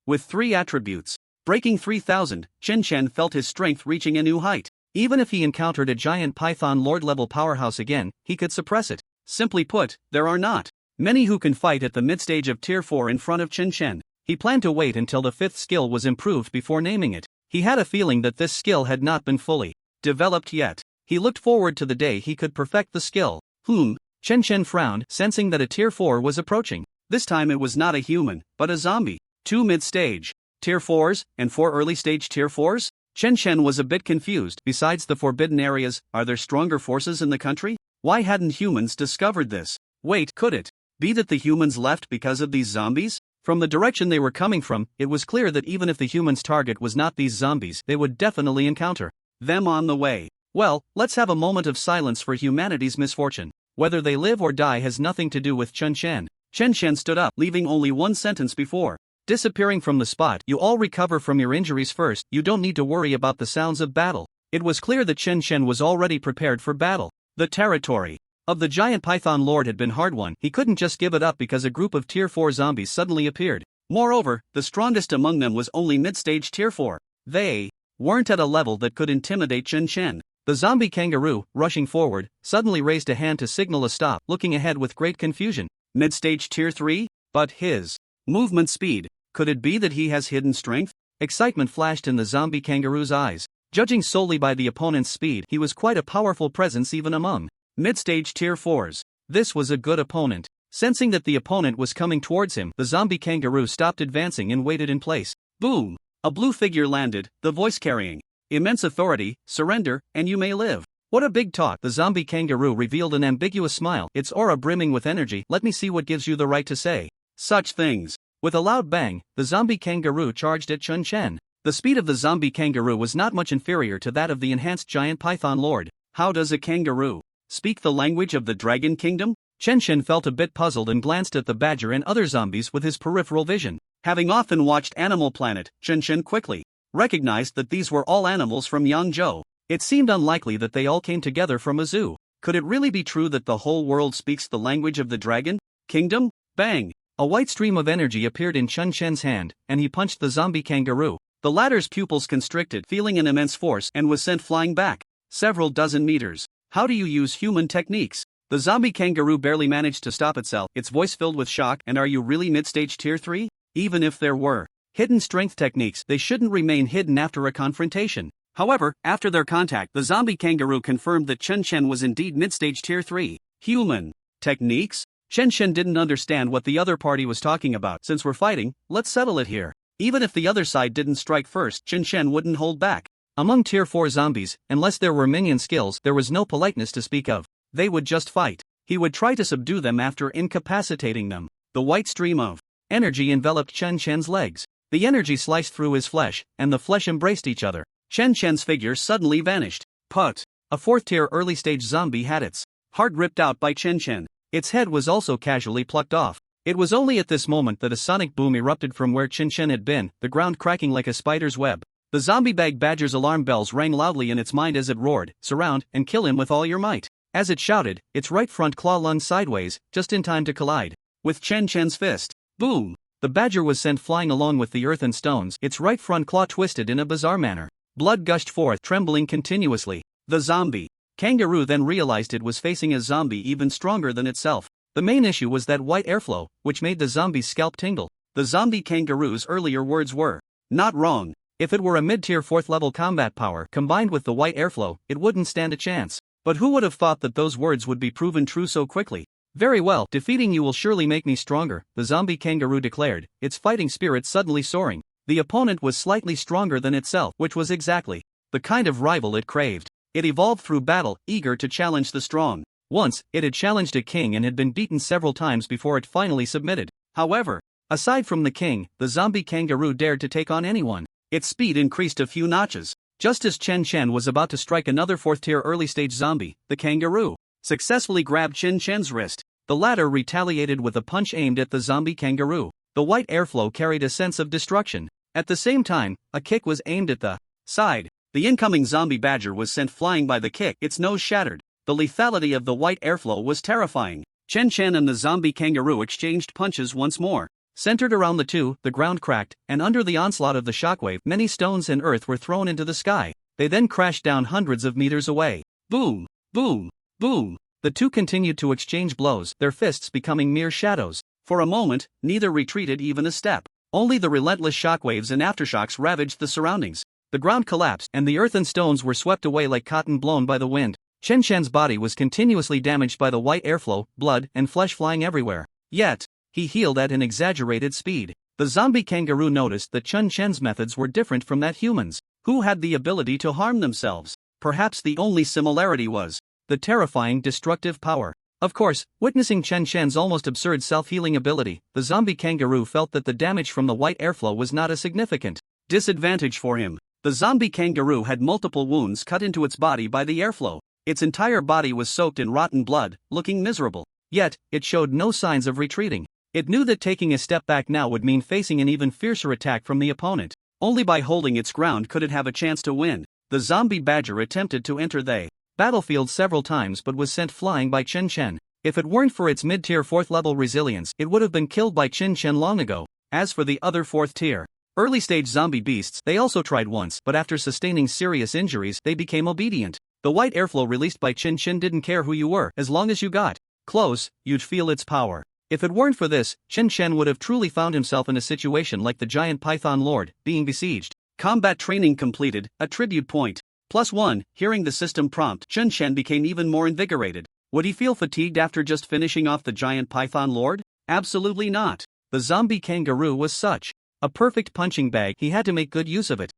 With 3 attributes. Breaking 3000, Chen Shen felt his strength reaching a new height. Even if he encountered a giant python lord-level powerhouse again, he could suppress it. Simply put, there are not many who can fight at the mid-stage of Tier 4 in front of Chen Shen. He planned to wait until the 5th skill was improved before naming it. He had a feeling that this skill had not been fully developed yet. He looked forward to the day he could perfect the skill. Chen Shen frowned, sensing that a Tier 4 was approaching. This time it was not a human, but a zombie. 2 mid-stage Tier 4s, and 4 early-stage Tier 4s? Chen Shen was a bit confused. Besides the forbidden areas, are there stronger forces in the country? Why hadn't humans discovered this? Wait, could it be that the humans left because of these zombies? From the direction they were coming from, it was clear that even if the humans' target was not these zombies, they would definitely encounter them on the way. Well, let's have a moment of silence for humanity's misfortune. Whether they live or die has nothing to do with Chen Shen. Chen Shen stood up, leaving only one sentence before disappearing from the spot. You all recover from your injuries first, you don't need to worry about the sounds of battle. It was clear that Chen Shen was already prepared for battle. The territory of the giant python lord had been hard won. He couldn't just give it up because a group of Tier 4 zombies suddenly appeared. Moreover, the strongest among them was only mid-stage Tier 4. They weren't at a level that could intimidate Chen Shen. The zombie kangaroo, rushing forward, suddenly raised a hand to signal a stop, looking ahead with great confusion. Mid-stage Tier 3? But his movement speed. Could it be that he has hidden strength? Excitement flashed in the zombie kangaroo's eyes. Judging solely by the opponent's speed, he was quite a powerful presence even among mid-stage Tier 4s. This was a good opponent. Sensing that the opponent was coming towards him, the zombie kangaroo stopped advancing and waited in place. Boom! A blue figure landed, the voice carrying immense authority, surrender, and you may live. What a big talk! The zombie kangaroo revealed an ambiguous smile, its aura brimming with energy. Let me see what gives you the right to say such things. With a loud bang, the zombie kangaroo charged at Chen Shen. The speed of the zombie kangaroo was not much inferior to that of the enhanced giant python lord. How does a kangaroo speak the language of the Dragon Kingdom? Chen Shen felt a bit puzzled and glanced at the badger and other zombies with his peripheral vision. Having often watched Animal Planet, Chen Shen quickly recognized that these were all animals from Yangzhou. It seemed unlikely that they all came together from a zoo. Could it really be true that the whole world speaks the language of the Dragon Kingdom? Bang! A white stream of energy appeared in Chen Shen's hand, and he punched the zombie kangaroo. The latter's pupils constricted, feeling an immense force, and was sent flying back several dozen meters. How do you use human techniques? The zombie kangaroo barely managed to stop itself, its voice filled with shock. And are you really mid-stage Tier 3? Even if there were hidden strength techniques, they shouldn't remain hidden after a confrontation. However, after their contact, the zombie kangaroo confirmed that Chen Shen was indeed mid-stage Tier 3. Human techniques? Chen Shen didn't understand what the other party was talking about. Since we're fighting, let's settle it here. Even if the other side didn't strike first, Chen Shen wouldn't hold back. Among Tier 4 zombies, unless there were minion skills, there was no politeness to speak of. They would just fight. He would try to subdue them after incapacitating them. The white stream of energy enveloped Chen Shen's legs. The energy sliced through his flesh, and the flesh embraced each other. Chen Shen's figure suddenly vanished. Put! A 4th-tier early-stage zombie had its heart ripped out by Chen Shen. Its head was also casually plucked off. It was only at this moment that a sonic boom erupted from where Chen Shen had been, the ground cracking like a spider's web. The zombie bag badger's alarm bells rang loudly in its mind as it roared, "Surround, and kill him with all your might." As it shouted, its right front claw lunged sideways, just in time to collide with Chen Shen's fist. Boom! The badger was sent flying along with the earth and stones, its right front claw twisted in a bizarre manner. Blood gushed forth, trembling continuously. The zombie kangaroo then realized it was facing a zombie even stronger than itself. The main issue was that white airflow, which made the zombie's scalp tingle. The zombie kangaroo's earlier words were not wrong. If it were a mid-tier 4th-level combat power combined with the white airflow, it wouldn't stand a chance. But who would have thought that those words would be proven true so quickly? Very well, defeating you will surely make me stronger, the zombie kangaroo declared, its fighting spirit suddenly soaring. The opponent was slightly stronger than itself, which was exactly the kind of rival it craved. It evolved through battle, eager to challenge the strong. Once, it had challenged a king and had been beaten several times before it finally submitted. However, aside from the king, the zombie kangaroo dared to take on anyone. Its speed increased a few notches. Just as Chen Chen was about to strike another 4th-tier early-stage zombie, the kangaroo successfully grabbed Chen Chen's wrist. The latter retaliated with a punch aimed at the zombie kangaroo. The white airflow carried a sense of destruction. At the same time, a kick was aimed at the side. The incoming zombie badger was sent flying by the kick, its nose shattered. The lethality of the white airflow was terrifying. Chen Chen and the zombie kangaroo exchanged punches once more. Centered around the two, the ground cracked, and under the onslaught of the shockwave, many stones and earth were thrown into the sky. They then crashed down hundreds of meters away. Boom! Boom! Boom! The two continued to exchange blows, their fists becoming mere shadows. For a moment, neither retreated even a step. Only the relentless shockwaves and aftershocks ravaged the surroundings. The ground collapsed, and the earth and stones were swept away like cotton blown by the wind. Chen Chen's body was continuously damaged by the white airflow, blood and flesh flying everywhere. Yet, he healed at an exaggerated speed. The zombie kangaroo noticed that Chen Chen's methods were different from that humans, who had the ability to harm themselves. Perhaps the only similarity was the terrifying destructive power. Of course, witnessing Chen Chen's almost absurd self-healing ability, the zombie kangaroo felt that the damage from the white airflow was not a significant disadvantage for him. The zombie kangaroo had multiple wounds cut into its body by the airflow. Its entire body was soaked in rotten blood, looking miserable. Yet, it showed no signs of retreating. It knew that taking a step back now would mean facing an even fiercer attack from the opponent. Only by holding its ground could it have a chance to win. The zombie badger attempted to enter the battlefield several times but was sent flying by Chen Chen. If it weren't for its mid-tier 4th-level resilience, it would have been killed by Chen Chen long ago. As for the other 4th-tier early-stage zombie beasts, they also tried once, but after sustaining serious injuries, they became obedient. The white airflow released by Chen Chen didn't care who you were, as long as you got close, you'd feel its power. If it weren't for this, Chen Chen would have truly found himself in a situation like the giant python lord, being besieged. Combat training completed, attribute point +1. Hearing the system prompt, Chen Chen became even more invigorated. Would he feel fatigued after just finishing off the giant python lord? Absolutely not. The zombie kangaroo was such a perfect punching bag, he had to make good use of it.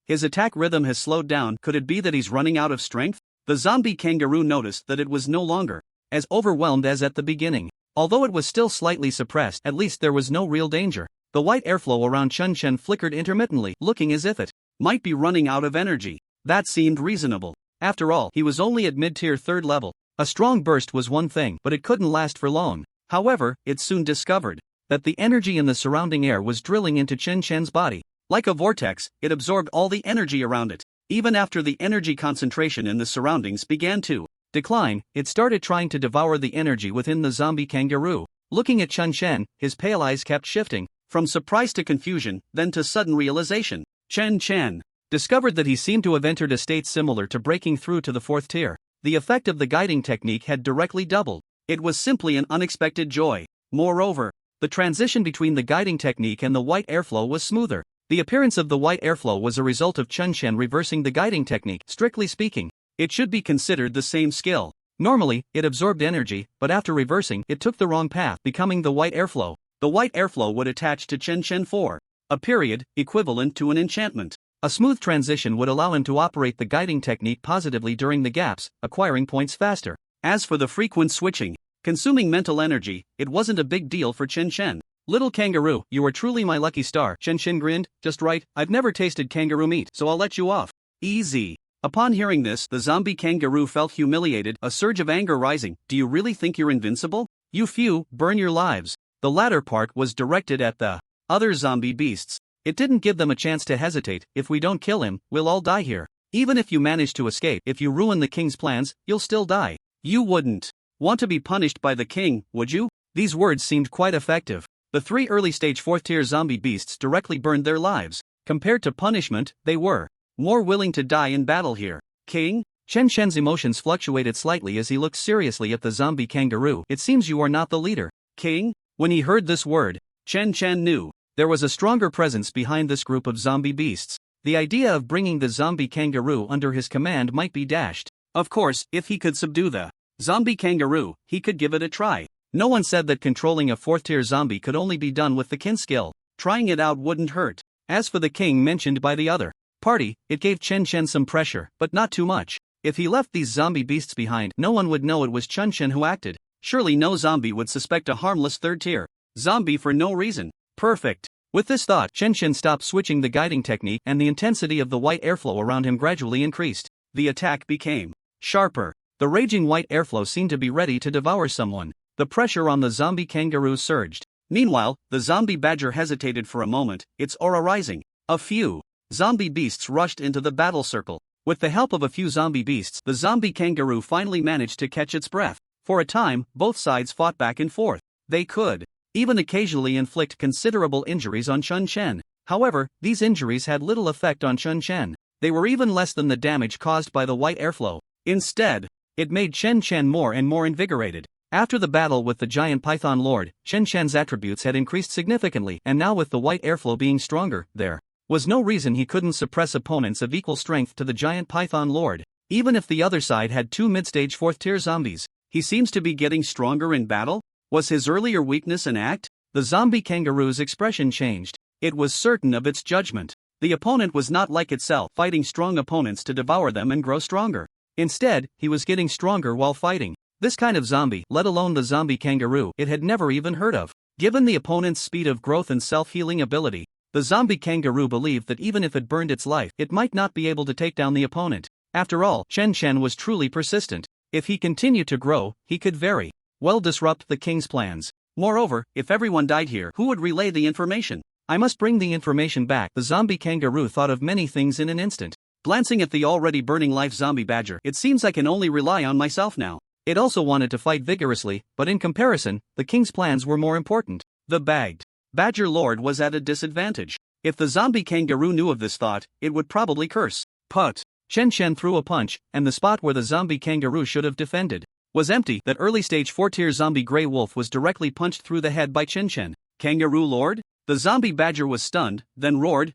His attack rhythm has slowed down. Could it be that he's running out of strength? The zombie kangaroo noticed that it was no longer as overwhelmed as at the beginning. Although it was still slightly suppressed, at least there was no real danger. The white airflow around Chen Chen flickered intermittently, looking as if it might be running out of energy. That seemed reasonable. After all, he was only at mid-tier 3rd level. A strong burst was one thing, but it couldn't last for long. However, it soon discovered that the energy in the surrounding air was drilling into Chen Chen's body. Like a vortex, it absorbed all the energy around it. Even after the energy concentration in the surroundings began to decline, it started trying to devour the energy within the zombie kangaroo. Looking at Chen Chen, his pale eyes kept shifting, from surprise to confusion, then to sudden realization. Chen Chen discovered that he seemed to have entered a state similar to breaking through to the 4th tier. The effect of the guiding technique had directly doubled. It was simply an unexpected joy. Moreover, the transition between the guiding technique and the white airflow was smoother. The appearance of the white airflow was a result of Chen Chen reversing the guiding technique. Strictly speaking, it should be considered the same skill. Normally, it absorbed energy, but after reversing, it took the wrong path, becoming the white airflow. The white airflow would attach to Chen Chen for a period equivalent to an enchantment. A smooth transition would allow him to operate the guiding technique positively during the gaps, acquiring points faster. As for the frequent switching, consuming mental energy, it wasn't a big deal for Chen Chen. Little kangaroo, you are truly my lucky star. Chen Chen grinned. Just right, I've never tasted kangaroo meat, so I'll let you off easy. Upon hearing this, the zombie kangaroo felt humiliated, a surge of anger rising. Do you really think you're invincible? You few, burn your lives. The latter part was directed at the other zombie beasts. It didn't give them a chance to hesitate. If we don't kill him, we'll all die here. Even if you manage to escape, if you ruin the king's plans, you'll still die. You wouldn't want to be punished by the king, would you? These words seemed quite effective. The 3 early-stage 4th-tier zombie beasts directly burned their lives. Compared to punishment, they were more willing to die in battle here. King? Chen Chen's emotions fluctuated slightly as he looked seriously at the zombie kangaroo. It seems you are not the leader. King? When he heard this word, Chen Chen knew there was a stronger presence behind this group of zombie beasts. The idea of bringing the zombie kangaroo under his command might be dashed. Of course, if he could subdue the zombie kangaroo, he could give it a try. No one said that controlling a 4th-tier zombie could only be done with the kin skill. Trying it out wouldn't hurt. As for the king mentioned by the other party, it gave Chen Chen some pressure, but not too much. If he left these zombie beasts behind, no one would know it was Chun Chen who acted. Surely no zombie would suspect a harmless third-tier zombie for no reason. Perfect. With this thought, Chen Chen stopped switching the guiding technique, and the intensity of the white airflow around him gradually increased. The attack became sharper. The raging white airflow seemed to be ready to devour someone. The pressure on the zombie kangaroo surged. Meanwhile, the zombie badger hesitated for a moment, its aura rising. A few zombie beasts rushed into the battle circle. With the help of a few zombie beasts, the zombie kangaroo finally managed to catch its breath. For a time, both sides fought back and forth. They could even occasionally inflict considerable injuries on Chun Chen. However, these injuries had little effect on Chun Chen. They were even less than the damage caused by the white airflow. Instead, it made Chen Chen more and more invigorated. After the battle with the giant python lord, Chen Chen's attributes had increased significantly, and now with the white airflow being stronger, there was no reason he couldn't suppress opponents of equal strength to the giant python lord. Even if the other side had 2 mid-stage 4th-tier zombies, he seems to be getting stronger in battle? Was his earlier weakness an act? The zombie kangaroo's expression changed. It was certain of its judgment. The opponent was not like itself, fighting strong opponents to devour them and grow stronger. Instead, he was getting stronger while fighting. This kind of zombie, let alone the zombie kangaroo, it had never even heard of. Given the opponent's speed of growth and self-healing ability, the zombie kangaroo believed that even if it burned its life, it might not be able to take down the opponent. After all, Chen Chen was truly persistent. If he continued to grow, he could very well disrupt the king's plans. Moreover, if everyone died here, who would relay the information? I must bring the information back. The zombie kangaroo thought of many things in an instant. Glancing at the already burning life zombie badger, it seems I can only rely on myself now. It also wanted to fight vigorously, but in comparison, the king's plans were more important. The bagged badger lord was at a disadvantage. If the zombie kangaroo knew of this thought, it would probably curse. Put. Chen Chen threw a punch, and the spot where the zombie kangaroo should have defended was empty. That early stage 4-tier zombie grey wolf was directly punched through the head by Chen Chen. Kangaroo lord? The zombie badger was stunned, then roared,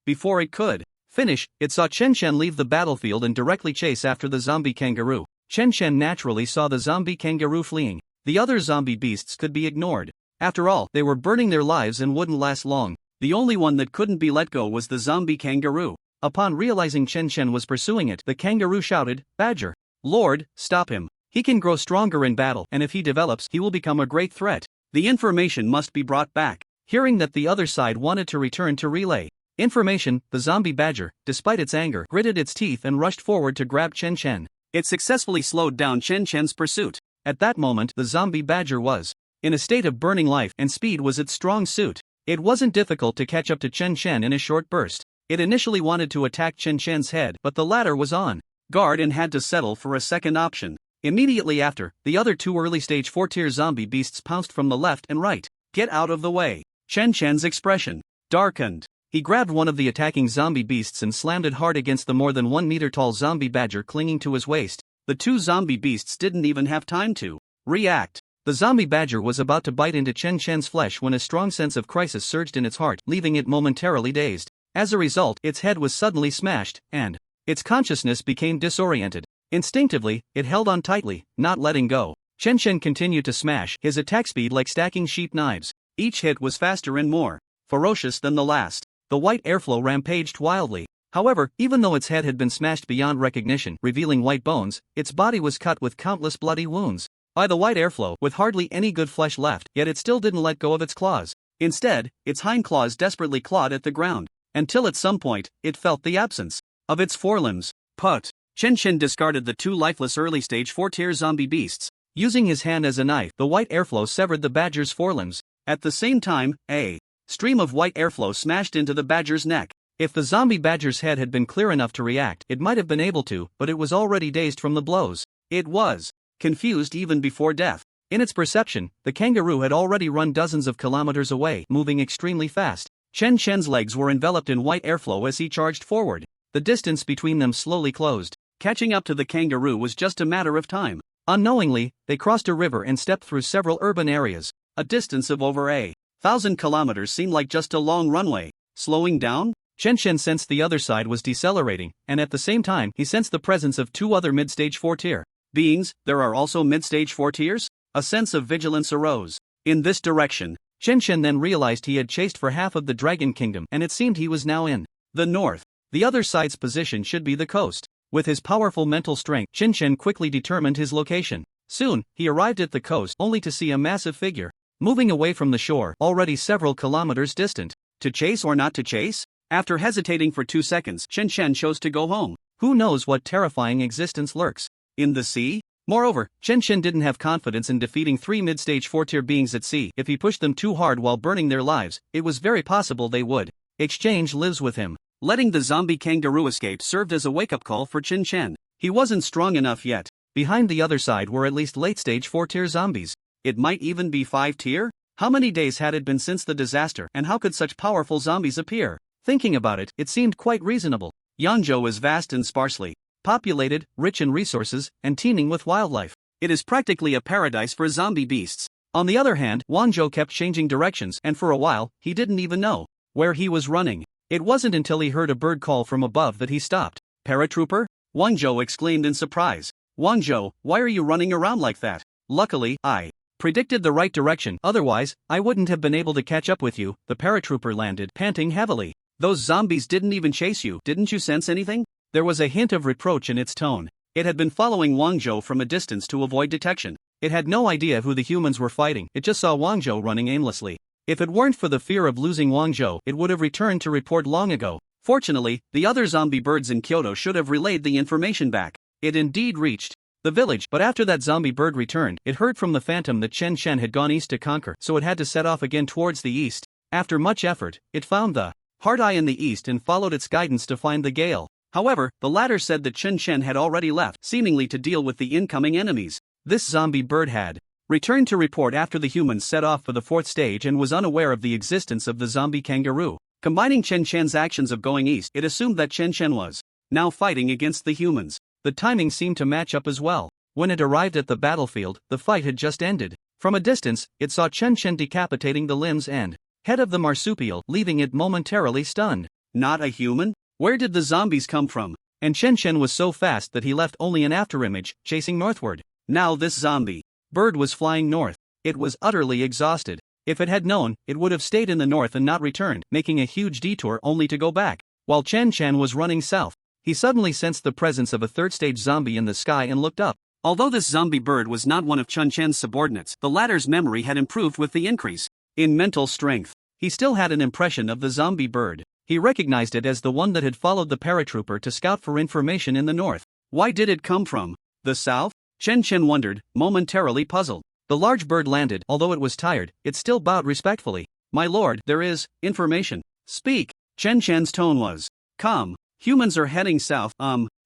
Before it could finish, it saw Chen Chen leave the battlefield and directly chase after the zombie kangaroo. Chen Chen naturally saw the zombie kangaroo fleeing. The other zombie beasts could be ignored. After all, they were burning their lives and wouldn't last long. The only one that couldn't be let go was the zombie kangaroo. Upon realizing Chen Chen was pursuing it, the kangaroo shouted, "Badger Lord, stop him. He can grow stronger in battle, and if he develops, he will become a great threat. The information must be brought back." Hearing that the other side wanted to return to relay information, the zombie badger, despite its anger, gritted its teeth and rushed forward to grab Chen Chen. It successfully slowed down Chen Chen's pursuit. At that moment, the zombie badger was in a state of burning life, and speed was its strong suit. It wasn't difficult to catch up to Chen Chen in a short burst. It initially wanted to attack Chen Chen's head, but the latter was on guard and had to settle for a second option. Immediately after, the other 2 early-stage 4-tier zombie beasts pounced from the left and right. "Get out of the way." Chen Chen's expression darkened. He grabbed one of the attacking zombie beasts and slammed it hard against the more than 1 meter tall zombie badger clinging to his waist. The 2 zombie beasts didn't even have time to react. The zombie badger was about to bite into Chen Chen's flesh when a strong sense of crisis surged in its heart, leaving it momentarily dazed. As a result, its head was suddenly smashed, and its consciousness became disoriented. Instinctively, it held on tightly, not letting go. Chen Chen continued to smash, his attack speed like stacking sheep knives. Each hit was faster and more ferocious than the last. The white airflow rampaged wildly. However, even though its head had been smashed beyond recognition, revealing white bones, its body was cut with countless bloody wounds by the white airflow, with hardly any good flesh left, yet it still didn't let go of its claws. Instead, its hind claws desperately clawed at the ground, until at some point, it felt the absence of its forelimbs. Put. Chen Chen discarded the 2 lifeless early-stage 4-tier zombie beasts. Using his hand as a knife, the white airflow severed the badger's forelimbs. At the same time, a stream of white airflow smashed into the badger's neck. If the zombie badger's head had been clear enough to react, it might have been able to, but it was already dazed from the blows. It was confused even before death. In its perception, the kangaroo had already run dozens of kilometers away, moving extremely fast. Chen Chen's legs were enveloped in white airflow as he charged forward. The distance between them slowly closed. Catching up to the kangaroo was just a matter of time. Unknowingly, they crossed a river and stepped through several urban areas. A distance of over 1,000 kilometers seemed like just a long runway. Slowing down? Chen Chen sensed the other side was decelerating, and at the same time, he sensed the presence of 2 other mid-stage 4-tier beings. There are also mid-stage 4-tiers? A sense of vigilance arose in this direction. Chen Chen then realized he had chased for half of the Dragon Kingdom, and it seemed he was now in the north. The other side's position should be the coast. With his powerful mental strength, Chen quickly determined his location. Soon, he arrived at the coast only to see a massive figure moving away from the shore, already several kilometers distant. To chase or not to chase? After hesitating for 2 seconds, Chen chose to go home. Who knows what terrifying existence lurks in the sea? Moreover, Chen didn't have confidence in defeating 3 mid-stage 4-tier beings at sea. If he pushed them too hard while burning their lives, it was very possible they would exchange lives with him. Letting the zombie kangaroo escape served as a wake-up call for Chen. He wasn't strong enough yet. Behind the other side were at least late-stage 4-tier zombies. It might even be 5-tier? How many days had it been since the disaster, and how could such powerful zombies appear? Thinking about it, it seemed quite reasonable. Yanzhou is vast and sparsely populated, rich in resources, and teeming with wildlife. It is practically a paradise for zombie beasts. On the other hand, Wanzhou kept changing directions, and for a while, he didn't even know where he was running. It wasn't until he heard a bird call from above that he stopped. Paratrooper? Wanzhou exclaimed in surprise. Wanzhou, why are you running around like that? Luckily, I predicted the right direction, otherwise, I wouldn't have been able to catch up with you. The paratrooper landed, panting heavily. Those zombies didn't even chase you, didn't you sense anything? There was a hint of reproach in its tone. It had been following Wanzhou from a distance to avoid detection. It had no idea who the humans were fighting, it just saw Wanzhou running aimlessly. If it weren't for the fear of losing Wanzhou, it would have returned to report long ago. Fortunately, the other zombie birds in Kyoto should have relayed the information back. It indeed reached the village, but after that zombie bird returned, it heard from the phantom that Chen had gone east to conquer, so it had to set off again towards the east. After much effort, it found the hard eye in the east and followed its guidance to find the gale. However, the latter said that Chen had already left, seemingly to deal with the incoming enemies. This zombie bird had returned to report after the humans set off for the 4th stage and was unaware of the existence of the zombie kangaroo. Combining Chen actions of going east, it assumed that Chen was now fighting against the humans. The timing seemed to match up as well. When it arrived at the battlefield, the fight had just ended. From a distance, it saw Chen decapitating the limbs and head of the marsupial, leaving it momentarily stunned. Not a human? Where did the zombies come from? And Chen was so fast that he left only an afterimage, chasing northward. Now this zombie bird was flying north. It was utterly exhausted. If it had known, it would have stayed in the north and not returned, making a huge detour only to go back. While Chen was running south, he suddenly sensed the presence of a 3rd-stage zombie in the sky and looked up. Although this zombie bird was not one of Chen subordinates, the latter's memory had improved with the increase in mental strength. He still had an impression of the zombie bird. He recognized it as the one that had followed the paratrooper to scout for information in the north. Why did it come from the south? Chen wondered, momentarily puzzled. The large bird landed. Although it was tired, it still bowed respectfully. My lord, there is information. Speak. Chen's tone was calm. Humans are heading south.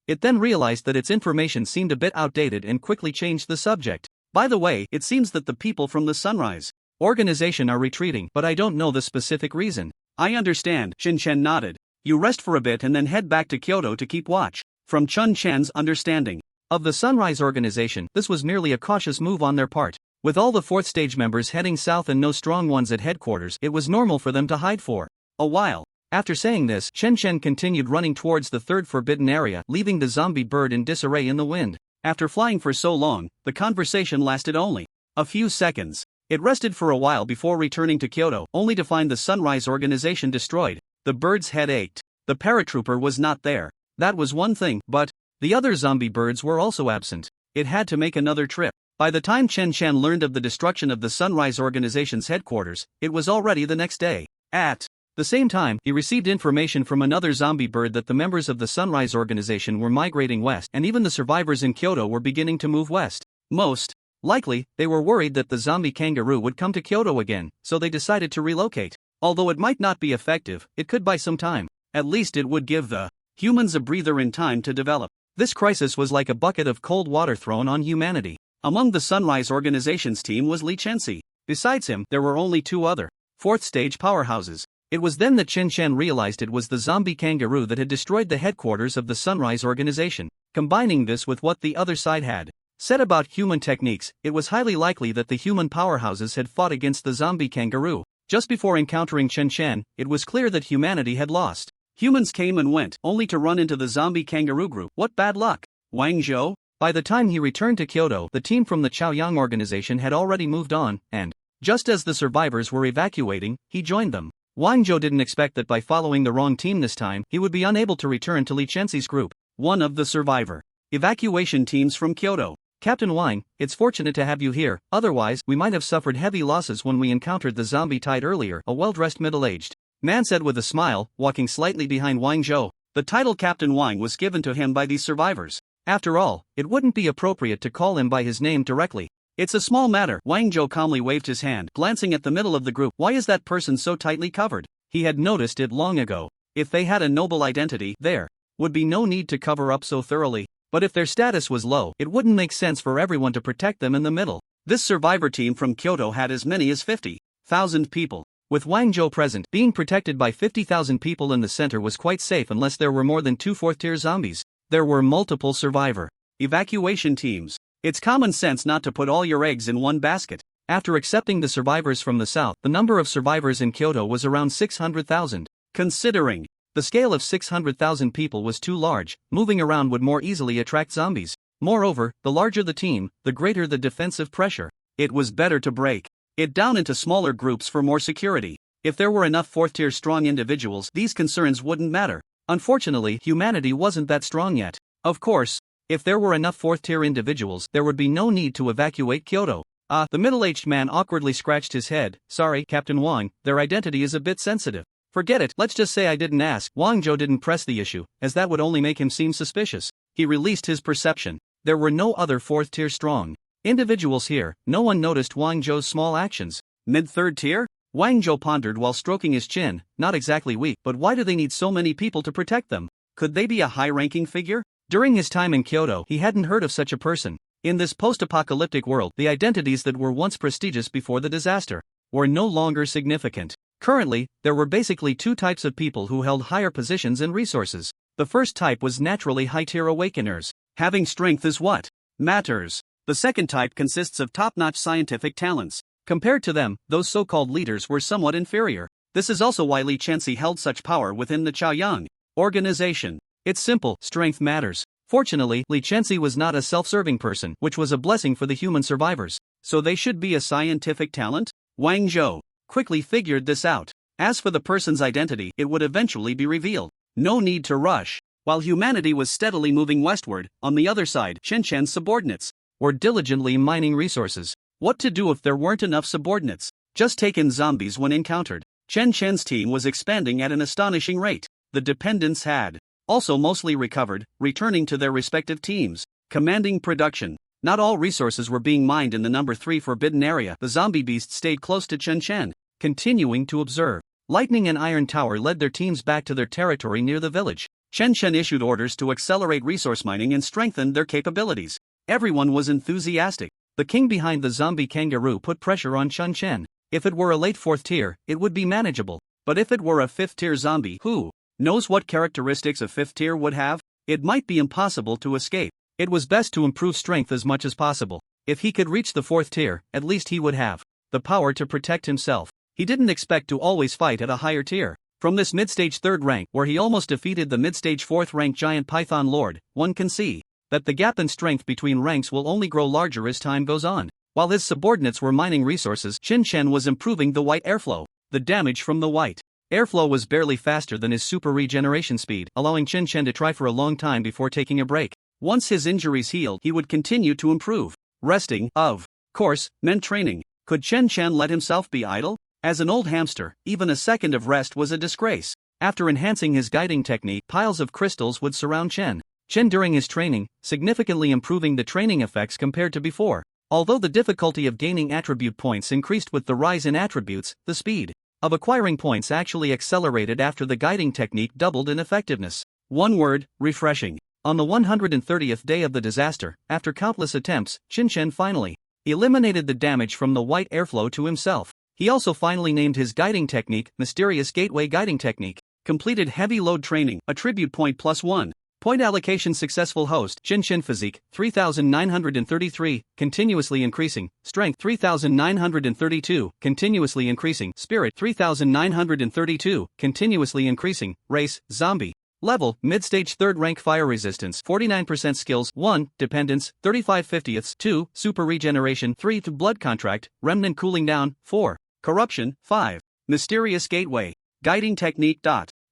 It then realized that its information seemed a bit outdated and quickly changed the subject. By the way, it seems that the people from the Sunrise organization are retreating, but I don't know the specific reason. I understand, Chen nodded. You rest for a bit and then head back to Kyoto to keep watch. From Chen's understanding of the Sunrise organization, this was merely a cautious move on their part. With all the 4th stage members heading south and no strong ones at headquarters, it was normal for them to hide for a while. After saying this, Chen continued running towards the 3rd forbidden area, leaving the zombie bird in disarray in the wind. After flying for so long, the conversation lasted only a few seconds. It rested for a while before returning to Kyoto, only to find the Sunrise organization destroyed. The bird's head ached. The paratrooper was not there. That was one thing, but the other zombie birds were also absent. It had to make another trip. By the time Chen learned of the destruction of the Sunrise organization's headquarters, it was already the next day. At the same time, he received information from another zombie bird that the members of the Sunrise organization were migrating west, and even the survivors in Kyoto were beginning to move west. Most likely, they were worried that the zombie kangaroo would come to Kyoto again, so they decided to relocate. Although it might not be effective, it could buy some time. At least it would give the humans a breather in time to develop. This crisis was like a bucket of cold water thrown on humanity. Among the Sunrise organization's team was Li Chenxi. Besides him, there were only 2 other 4th stage powerhouses. It was then that Chen realized it was the zombie kangaroo that had destroyed the headquarters of the Sunrise organization. Combining this with what the other side had said about human techniques, it was highly likely that the human powerhouses had fought against the zombie kangaroo. Just before encountering Chen, it was clear that humanity had lost. Humans came and went, only to run into the zombie kangaroo group. What bad luck! Wang Zhou? By the time he returned to Kyoto, the team from the Chaoyang organization had already moved on, and just as the survivors were evacuating, he joined them. Wang Zhou didn't expect that by following the wrong team this time, he would be unable to return to Li Chenxi's group. one of the survivor. Evacuation teams from Kyoto. Captain Wang, it's fortunate to have you here, otherwise we might have suffered heavy losses when we encountered the zombie tide earlier, a well-dressed middle-aged man said with a smile, walking slightly behind Wang Zhou. The title Captain Wang was given to him by these survivors. After all, it wouldn't be appropriate to call him by his name directly. It's a small matter. Wang Zhou calmly waved his hand, glancing at the middle of the group. Why is that person so tightly covered? He had noticed it long ago. If they had a noble identity, there would be no need to cover up so thoroughly. But if their status was low, it wouldn't make sense for everyone to protect them in the middle. This survivor team from Kyoto had as many as 50,000 people. With Wang Zhou present, being protected by 50,000 people in the center was quite safe unless there were more than 2 fourth-tier zombies. There were multiple survivor evacuation teams. It's common sense not to put all your eggs in one basket. After accepting the survivors from the south, the number of survivors in Kyoto was around 600,000. Considering the scale of 600,000 people was too large, moving around would more easily attract zombies. Moreover, the larger the team, the greater the defensive pressure. It was better to break it down into smaller groups for more security. If there were enough fourth-tier strong individuals, these concerns wouldn't matter. Unfortunately, humanity wasn't that strong yet. Of course, if there were enough fourth-tier individuals, there would be no need to evacuate Kyoto. The middle-aged man awkwardly scratched his head. Sorry, Captain Wang, their identity is a bit sensitive. Forget it, let's just say I didn't ask. Wang Zhou didn't press the issue, as that would only make him seem suspicious. He released his perception. There were no other fourth-tier strong individuals here. No one noticed Wang Zhou's small actions. Mid-third tier? Wang Zhou pondered while stroking his chin. Not exactly weak, but why do they need so many people to protect them? Could they be a high-ranking figure? During his time in Kyoto, he hadn't heard of such a person. In this post-apocalyptic world, the identities that were once prestigious before the disaster were no longer significant. Currently, there were basically 2 types of people who held higher positions and resources. The first type was naturally high-tier awakeners. Having strength is what matters. The second type consists of top-notch scientific talents. Compared to them, those so-called leaders were somewhat inferior. This is also why Li Chenxi held such power within the Chaoyang organization. It's simple, strength matters. Fortunately, Li Chenxi was not a self-serving person, which was a blessing for the human survivors. So they should be a scientific talent? Wang Zhou quickly figured this out. As for the person's identity, it would eventually be revealed. No need to rush. While humanity was steadily moving westward, on the other side, Chen Chen's subordinates were diligently mining resources. What to do if there weren't enough subordinates? Just take in zombies when encountered. Chen Chen's team was expanding at an astonishing rate. The dependents had also mostly recovered, returning to their respective teams, commanding production. Not all resources were being mined in the number 3 forbidden area. The zombie beast stayed close to Chen Chen, continuing to observe. Lightning and Iron Tower led their teams back to their territory near the village. Chen Chen issued orders to accelerate resource mining and strengthen their capabilities. Everyone was enthusiastic. The king behind the zombie kangaroo put pressure on Chen Chen. If it were a late 4th tier, it would be manageable. But if it were a 5th tier zombie, who knows what characteristics a 5th tier would have? It might be impossible to escape. It was best to improve strength as much as possible. If he could reach the 4th tier, at least he would have the power to protect himself. He didn't expect to always fight at a higher tier. From this mid-stage 3rd rank, where he almost defeated the mid-stage 4th rank giant Python Lord, one can see that the gap in strength between ranks will only grow larger as time goes on. While his subordinates were mining resources, Chen Chen was improving the white airflow. The damage from the white airflow was barely faster than his super regeneration speed, allowing Chen Chen to try for a long time before taking a break. Once his injuries healed, he would continue to improve. Resting, of course, meant training. Could Chen Chen let himself be idle? As an old hamster, even a second of rest was a disgrace. After enhancing his guiding technique, piles of crystals would surround Chen during his training, significantly improving the training effects compared to before. Although the difficulty of gaining attribute points increased with the rise in attributes, the speed of acquiring points actually accelerated after the guiding technique doubled in effectiveness. One word, refreshing. On the 130th day of the disaster, after countless attempts, Chen Chen finally eliminated the damage from the white airflow to himself. He also finally named his guiding technique, Mysterious Gateway Guiding Technique. Completed heavy load training, attribute point +1. Point allocation successful host, Chen Chen physique, 3,933, continuously increasing, strength 3,932, continuously increasing, spirit 3,932, continuously increasing, race, zombie. Level, mid-stage 3rd rank fire resistance, 49% skills, 1, dependence, 35/50ths, 2, super regeneration, 3, to blood contract, remnant cooling down, 4, corruption, 5, mysterious gateway, guiding technique.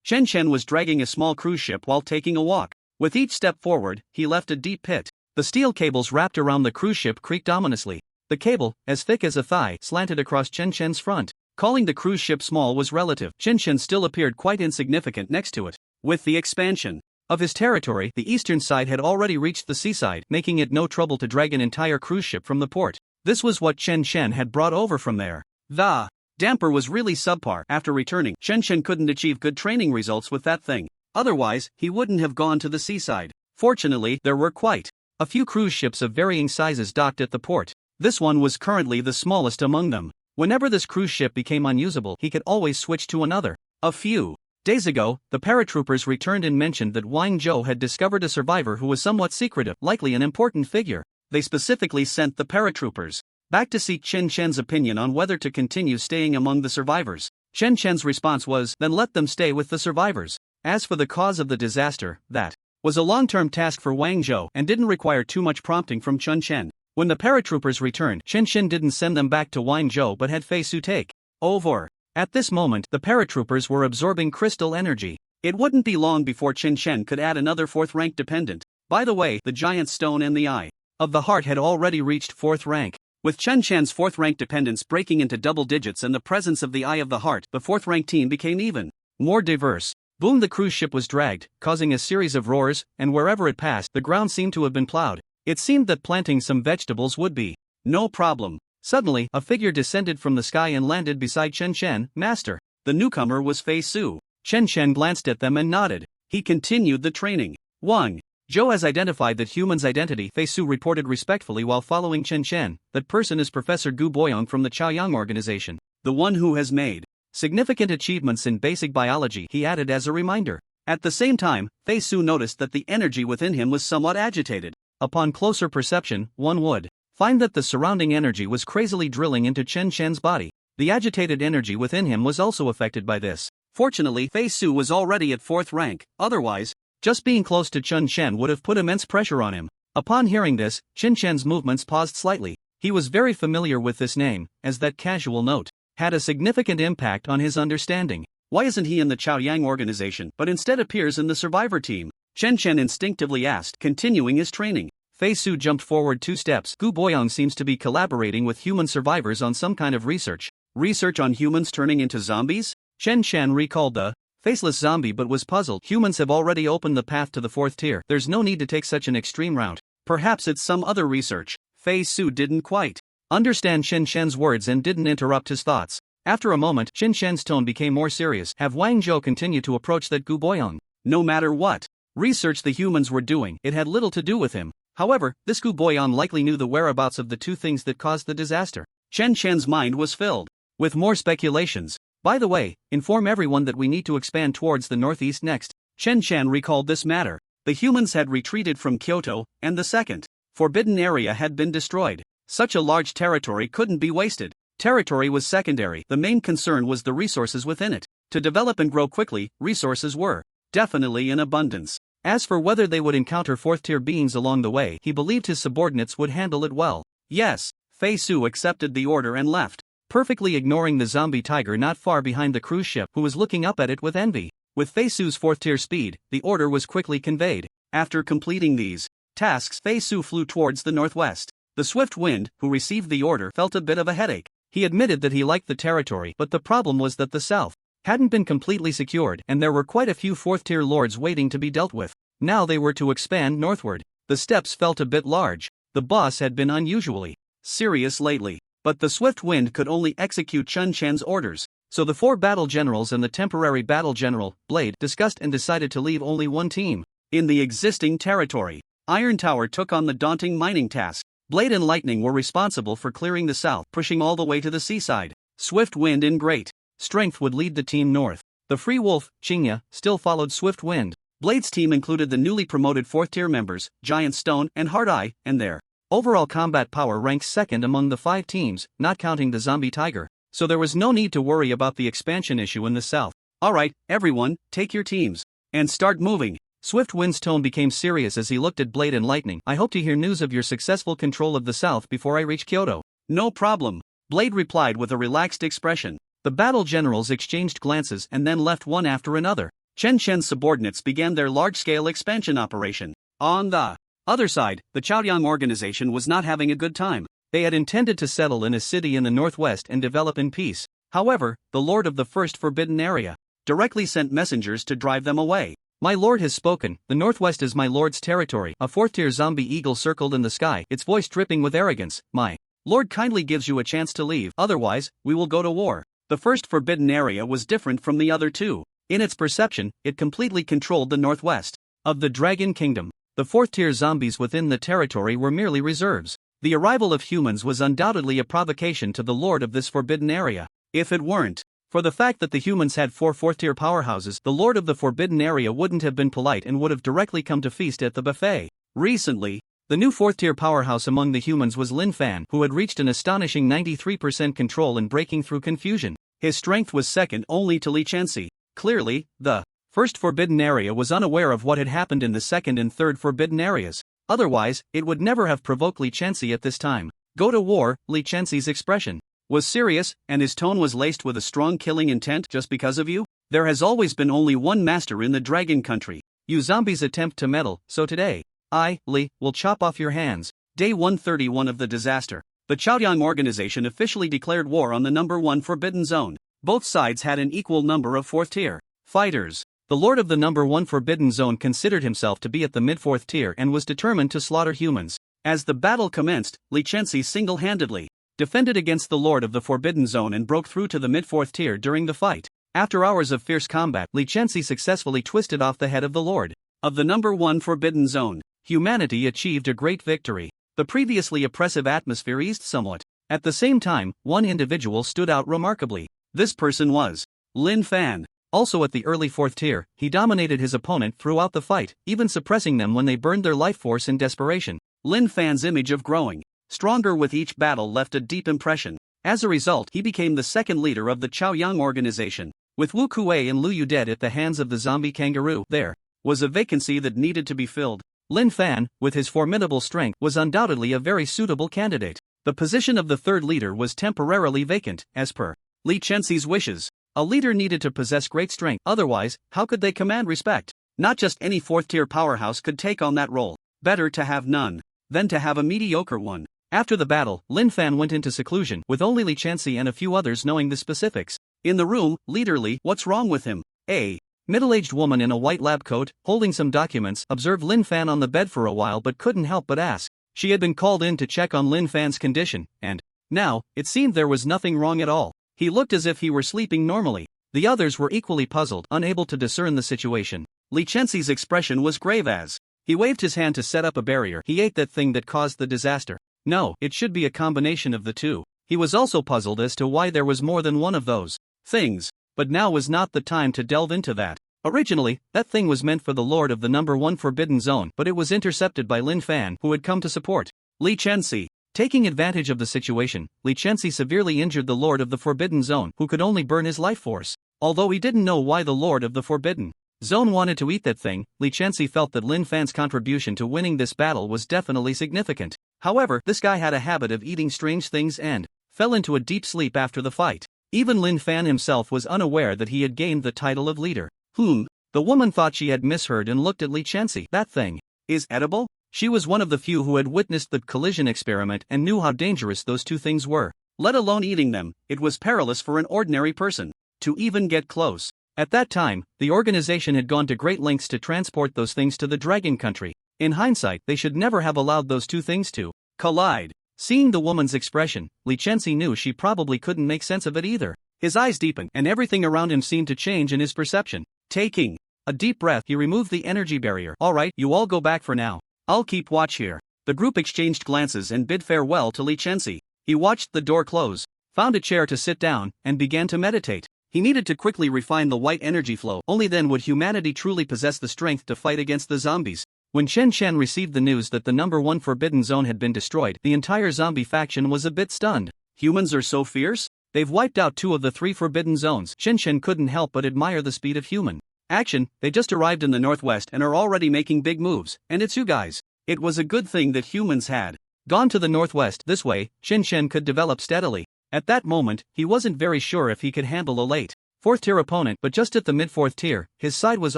Chen Chen was dragging a small cruise ship while taking a walk. With each step forward, he left a deep pit. The steel cables wrapped around the cruise ship creaked ominously. The cable, as thick as a thigh, slanted across Chen Chen's front. Calling the cruise ship small was relative. Chen Chen still appeared quite insignificant next to it. With the expansion of his territory, the eastern side had already reached the seaside, making it no trouble to drag an entire cruise ship from the port. This was what Chen Chen had brought over from there. The damper was really subpar. After returning, Chen Chen couldn't achieve good training results with that thing. Otherwise, he wouldn't have gone to the seaside. Fortunately, there were quite a few cruise ships of varying sizes docked at the port. This one was currently the smallest among them. Whenever this cruise ship became unusable, he could always switch to another. A few days ago, the paratroopers returned and mentioned that Wang Zhou had discovered a survivor who was somewhat secretive, likely an important figure. They specifically sent the paratroopers back to seek Chen Chen's opinion on whether to continue staying among the survivors. Chen Chen's response was, then let them stay with the survivors. As for the cause of the disaster, that was a long-term task for Wang Zhou and didn't require too much prompting from Chen Chen. When the paratroopers returned, Chen Chen didn't send them back to Wang Zhou but had Fei Su take over. At this moment, the paratroopers were absorbing crystal energy. It wouldn't be long before Chen Chen could add another 4th rank dependent. By the way, the giant stone and the eye of the heart had already reached 4th rank. With Chen Chen's 4th rank dependents breaking into double digits and the presence of the eye of the heart, the 4th rank team became even more diverse. Boom! The cruise ship was dragged, causing a series of roars, and wherever it passed, the ground seemed to have been plowed. It seemed that planting some vegetables would be no problem. Suddenly, a figure descended from the sky and landed beside Chen Chen. Master. The newcomer was Fei Su. Chen Chen glanced at them and nodded. He continued the training. Wang Zhou has identified that human's identity, Fei Su reported respectfully while following Chen Chen. That person is Professor Gu Boyong from the Chaoyang organization. The one who has made significant achievements in basic biology, he added as a reminder. At the same time, Fei Su noticed that the energy within him was somewhat agitated. Upon closer perception, one would find that the surrounding energy was crazily drilling into Chen Chen's body. The agitated energy within him was also affected by this. Fortunately, Fei Su was already at 4th rank, otherwise, just being close to Chen Chen would have put immense pressure on him. Upon hearing this, Chen Chen's movements paused slightly. He was very familiar with this name, as that casual note had a significant impact on his understanding. Why isn't he in the Chaoyang organization but instead appears in the survivor team? Chen Chen instinctively asked, continuing his training. Fei Su jumped forward 2 steps. Gu Boyong seems to be collaborating with human survivors on some kind of research. Research on humans turning into zombies? Chen Chen recalled the faceless zombie but was puzzled. Humans have already opened the path to the 4th tier. There's no need to take such an extreme route. Perhaps it's some other research. Fei Su didn't quite understand Chen Chen's words and didn't interrupt his thoughts. After a moment, Chen Chen's tone became more serious. Have Wang Zhou continue to approach that Gu Boyong. No matter what research the humans were doing, it had little to do with him. However, this Gu Boyong likely knew the whereabouts of the 2 things that caused the disaster. Chen Chen's mind was filled with more speculations. By the way, inform everyone that we need to expand towards the northeast next. Chen Chen recalled this matter. The humans had retreated from Kyoto, and the second forbidden area had been destroyed. Such a large territory couldn't be wasted. Territory was secondary. The main concern was the resources within it. To develop and grow quickly, resources were definitely in abundance. As for whether they would encounter 4th tier beings along the way, he believed his subordinates would handle it well. Yes, Fei Su accepted the order and left, perfectly ignoring the zombie tiger not far behind the cruise ship, who was looking up at it with envy. With Fei Su's 4th tier speed, the order was quickly conveyed. After completing these tasks, Fei Su flew towards the northwest. The swift wind, who received the order, felt a bit of a headache. He admitted that he liked the territory, but the problem was that the south hadn't been completely secured, and there were quite a few 4th tier lords waiting to be dealt with. Now they were to expand northward. The steps felt a bit large. The boss had been unusually serious lately, but the swift wind could only execute Chen Chen's orders. So the 4 battle generals and the temporary battle general, Blade, discussed and decided to leave only one team in the existing territory. Iron Tower took on the daunting mining task. Blade and Lightning were responsible for clearing the south, pushing all the way to the seaside. Swift Wind in great strength would lead the team north. The Free Wolf, Qingya, still followed Swift Wind. Blade's team included the newly promoted 4th tier members, Giant Stone and Hard Eye, and their overall combat power ranks 2nd among the 5 teams, not counting the zombie tiger. So there was no need to worry about the expansion issue in the south. Alright, everyone, take your teams and start moving. Swift Wind's tone became serious as he looked at Blade and Lightning. I hope to hear news of your successful control of the south before I reach Kyoto. No problem, Blade replied with a relaxed expression. The battle generals exchanged glances and then left one after another. Chen Shen's subordinates began their large-scale expansion operation. On the other side, the Chaoyang organization was not having a good time. They had intended to settle in a city in the northwest and develop in peace. However, the lord of the first forbidden area directly sent messengers to drive them away. My lord has spoken, the northwest is my lord's territory. A fourth-tier zombie eagle circled in the sky, its voice dripping with arrogance. My lord kindly gives you a chance to leave, otherwise, we will go to war. The first forbidden area was different from the other two. In its perception, it completely controlled the northwest of the Dragon Kingdom. The fourth-tier zombies within the territory were merely reserves. The arrival of humans was undoubtedly a provocation to the lord of this forbidden area. If it weren't for the fact that the humans had 4 fourth-tier powerhouses, the lord of the forbidden area wouldn't have been polite and would have directly come to feast at the buffet. Recently, the new fourth-tier powerhouse among the humans was Lin Fan, who had reached an astonishing 93% control in breaking through confusion. His strength was second only to Li Chenxi. Clearly, the first forbidden area was unaware of what had happened in the second and third forbidden areas. Otherwise, it would never have provoked Li Chenxi at this time. Go to war. Li Chenxi's expression was serious, and his tone was laced with a strong killing intent. Just because of you? There has always been only one master in the dragon country. You zombies attempt to meddle, so today, I, Li, will chop off your hands. Day 131 of the disaster. The Chaoyang organization officially declared war on the number 1 forbidden zone. Both sides had an equal number of fourth-tier fighters. The lord of the number 1 forbidden zone considered himself to be at the mid-fourth tier and was determined to slaughter humans. As the battle commenced, Li Chenxi single-handedly defended against the lord of the forbidden zone and broke through to the mid-fourth tier during the fight. After hours of fierce combat, Li Chenxi successfully twisted off the head of the lord of the number 1 forbidden zone. Humanity achieved a great victory. The previously oppressive atmosphere eased somewhat. At the same time, one individual stood out remarkably. This person was Lin Fan. Also at the early 4th tier, he dominated his opponent throughout the fight, even suppressing them when they burned their life force in desperation. Lin Fan's image of growing stronger with each battle left a deep impression. As a result, he became the second leader of the Chaoyang organization. With Wu Kuei and Lu Yu dead at the hands of the zombie kangaroo, there was a vacancy that needed to be filled. Lin Fan, with his formidable strength, was undoubtedly a very suitable candidate. The position of the third leader was temporarily vacant, as per Li Chenxi's wishes. A leader needed to possess great strength, otherwise, how could they command respect? Not just any fourth-tier powerhouse could take on that role. Better to have none than to have a mediocre one. After the battle, Lin Fan went into seclusion, with only Li Chenxi and a few others knowing the specifics. In the room, Leader Li, what's wrong with him? A middle-aged woman in a white lab coat, holding some documents, observed Lin Fan on the bed for a while but couldn't help but ask. She had been called in to check on Lin Fan's condition, and now, it seemed there was nothing wrong at all. He looked as if he were sleeping normally. The others were equally puzzled, unable to discern the situation. Li Chenxi's expression was grave as he waved his hand to set up a barrier. He ate that thing that caused the disaster. No, it should be a combination of the two. He was also puzzled as to why there was more than one of those things, but now was not the time to delve into that. Originally, that thing was meant for the lord of the number 1 forbidden zone, but it was intercepted by Lin Fan, who had come to support Li Chenxi. Taking advantage of the situation, Li Chenxi severely injured the lord of the forbidden zone, who could only burn his life force. Although he didn't know why the lord of the forbidden zone wanted to eat that thing, Li Chenxi felt that Lin Fan's contribution to winning this battle was definitely significant. However, this guy had a habit of eating strange things and fell into a deep sleep after the fight. Even Lin Fan himself was unaware that he had gained the title of leader. The woman thought she had misheard and looked at Li Chenxi. That thing is edible? She was one of the few who had witnessed the collision experiment and knew how dangerous those two things were. Let alone eating them, it was perilous for an ordinary person to even get close. At that time, the organization had gone to great lengths to transport those things to the Dragon Country. In hindsight, they should never have allowed those two things to collide. Seeing the woman's expression, Li Chenxi knew she probably couldn't make sense of it either. His eyes deepened, and everything around him seemed to change in his perception. Taking a deep breath, he removed the energy barrier. All right, you all go back for now. I'll keep watch here. The group exchanged glances and bid farewell to Li Chenxi. He watched the door close, found a chair to sit down, and began to meditate. He needed to quickly refine the white energy flow. Only then would humanity truly possess the strength to fight against the zombies. When Chen Shen received the news that the number 1 forbidden zone had been destroyed, the entire zombie faction was a bit stunned. Humans are so fierce? They've wiped out 2 of the 3 forbidden zones. Chen Shen couldn't help but admire the speed of human action. They just arrived in the northwest and are already making big moves, and it's you guys. It was a good thing that humans had gone to the northwest. This way, Chen Shen could develop steadily. At that moment, he wasn't very sure if he could handle a late 4th tier opponent, but just at the mid-4th tier, his side was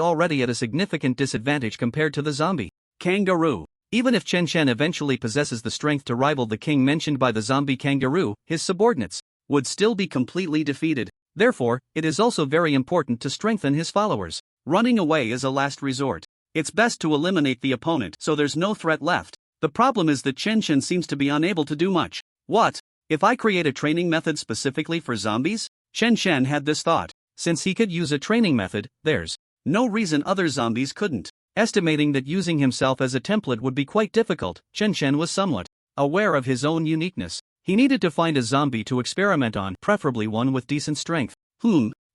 already at a significant disadvantage compared to the zombie kangaroo. Even if Chen Chen eventually possesses the strength to rival the king mentioned by the zombie kangaroo, his subordinates would still be completely defeated. Therefore, it is also very important to strengthen his followers. Running away is a last resort. It's best to eliminate the opponent so there's no threat left. The problem is that Chen Chen seems to be unable to do much. What if I create a training method specifically for zombies? Chen Chen had this thought. Since he could use a training method, there's no reason other zombies couldn't. Estimating that using himself as a template would be quite difficult, Chen Chen was somewhat aware of his own uniqueness. He needed to find a zombie to experiment on, preferably one with decent strength.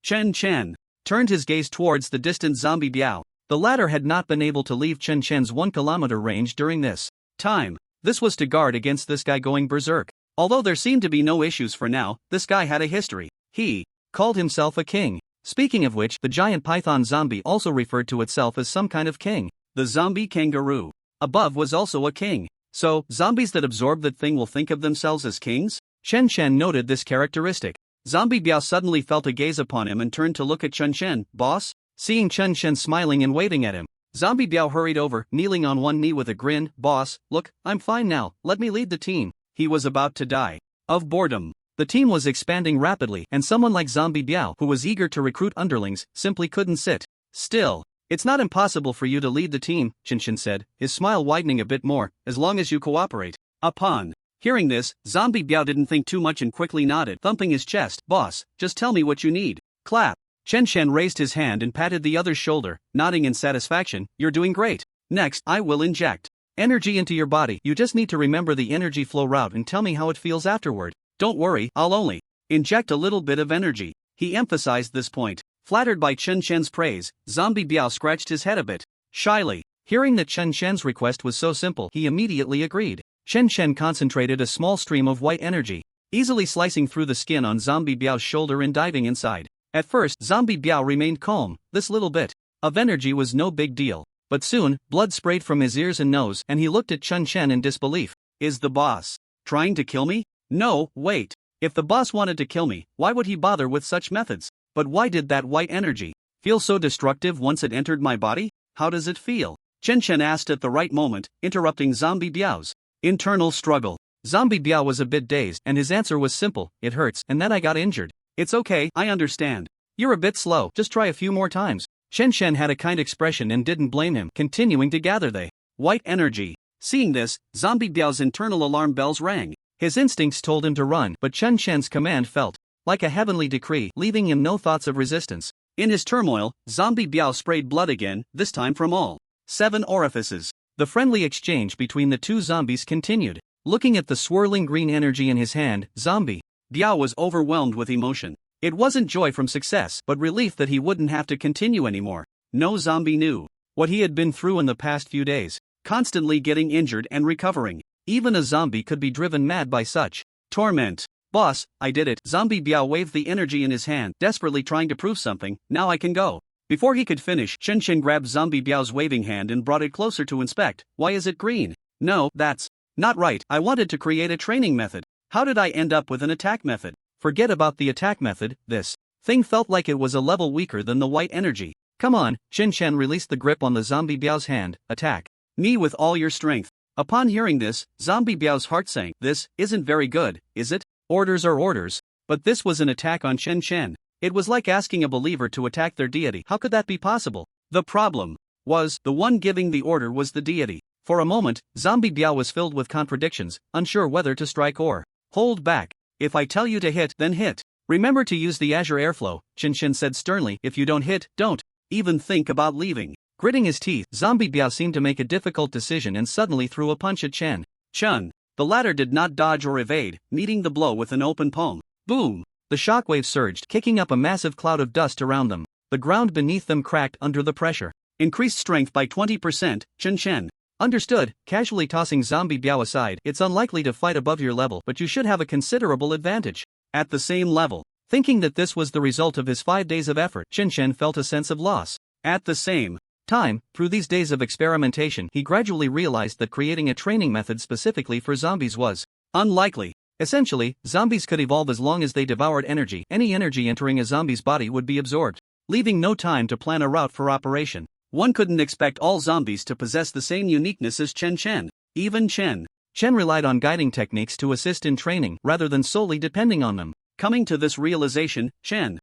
Chen Chen turned his gaze towards the distant zombie Biao. The latter had not been able to leave Chen Chen's 1-kilometer range during this time. This was to guard against this guy going berserk. Although there seemed to be no issues for now, this guy had a history. He called himself a king. Speaking of which, the giant python zombie also referred to itself as some kind of king. The zombie kangaroo above was also a king. So, zombies that absorb that thing will think of themselves as kings? Chen Chen noted this characteristic. Zombie Biao suddenly felt a gaze upon him and turned to look at Chen Chen. Boss? Seeing Chen Chen smiling and waving at him, Zombie Biao hurried over, kneeling on one knee with a grin. Boss, look, I'm fine now, let me lead the team. He was about to die of boredom. The team was expanding rapidly, and someone like Zombie Biao, who was eager to recruit underlings, simply couldn't sit still. It's not impossible for you to lead the team, Chen Chen said, his smile widening a bit more, as long as you cooperate. Upon hearing this, Zombie Biao didn't think too much and quickly nodded, thumping his chest. Boss, just tell me what you need. Clap. Chen Chen raised his hand and patted the other's shoulder, nodding in satisfaction. You're doing great. Next, I will inject energy into your body. You just need to remember the energy flow route and tell me how it feels afterward. Don't worry, I'll only inject a little bit of energy. He emphasized this point. Flattered by Chen Chen's praise, Zombie Biao scratched his head a bit shyly. Hearing that Chen Chen's request was so simple, he immediately agreed. Chen Chen concentrated a small stream of white energy, easily slicing through the skin on Zombie Biao's shoulder and diving inside. At first, Zombie Biao remained calm. This little bit of energy was no big deal. But soon, blood sprayed from his ears and nose, and he looked at Chen Chen in disbelief. Is the boss trying to kill me? No, wait. If the boss wanted to kill me, why would he bother with such methods? But why did that white energy feel so destructive once it entered my body? How does it feel? Chen Chen asked at the right moment, interrupting Zombie Biao's internal struggle. Zombie Biao was a bit dazed, and his answer was simple. It hurts, and then I got injured. It's okay, I understand. You're a bit slow, just try a few more times. Chen Chen had a kind expression and didn't blame him, continuing to gather the white energy. Seeing this, Zombie Biao's internal alarm bells rang. His instincts told him to run, but Chen Chen's command felt like a heavenly decree, leaving him no thoughts of resistance. In his turmoil, Zombie Biao sprayed blood again, this time from all 7 orifices. The friendly exchange between the two zombies continued. Looking at the swirling green energy in his hand, Zombie Biao was overwhelmed with emotion. It wasn't joy from success, but relief that he wouldn't have to continue anymore. No zombie knew what he had been through in the past few days, constantly getting injured and recovering. Even a zombie could be driven mad by such torment. Boss, I did it. Zombie Biao waved the energy in his hand, desperately trying to prove something. Now I can go. Before he could finish, Chen Chen grabbed Zombie Biao's waving hand and brought it closer to inspect. Why is it green? No, that's not right. I wanted to create a training method. How did I end up with an attack method? Forget about the attack method. This thing felt like it was a level weaker than the white energy. Come on. Chen Chen released the grip on the Zombie Biao's hand. Attack me with all your strength. Upon hearing this, Zombie Biao's heart sank. This isn't very good, is it? Orders are orders. But this was an attack on Chen Chen. It was like asking a believer to attack their deity. How could that be possible? The problem was, the one giving the order was the deity. For a moment, Zombie Biao was filled with contradictions, unsure whether to strike or hold back. If I tell you to hit, then hit. Remember to use the Azure Airflow, Chen Chen said sternly. If you don't hit, don't even think about leaving. Gritting his teeth, Zombie Biao seemed to make a difficult decision and suddenly threw a punch at Chen Chen. The latter did not dodge or evade, meeting the blow with an open palm. Boom! The shockwave surged, kicking up a massive cloud of dust around them. The ground beneath them cracked under the pressure. Increased strength by 20%, Chen Chen. Understood, casually tossing Zombie Biao aside. It's unlikely to fight above your level, but you should have a considerable advantage at the same level. Thinking that this was the result of his 5 days of effort, Chen Chen felt a sense of loss. At the same time, through these days of experimentation, he gradually realized that creating a training method specifically for zombies was unlikely. Essentially, zombies could evolve as long as they devoured energy. Any energy entering a zombie's body would be absorbed, leaving no time to plan a route for operation. One couldn't expect all zombies to possess the same uniqueness as Chen. Even Chen relied on guiding techniques to assist in training rather than solely depending on them. Coming to this realization, Chen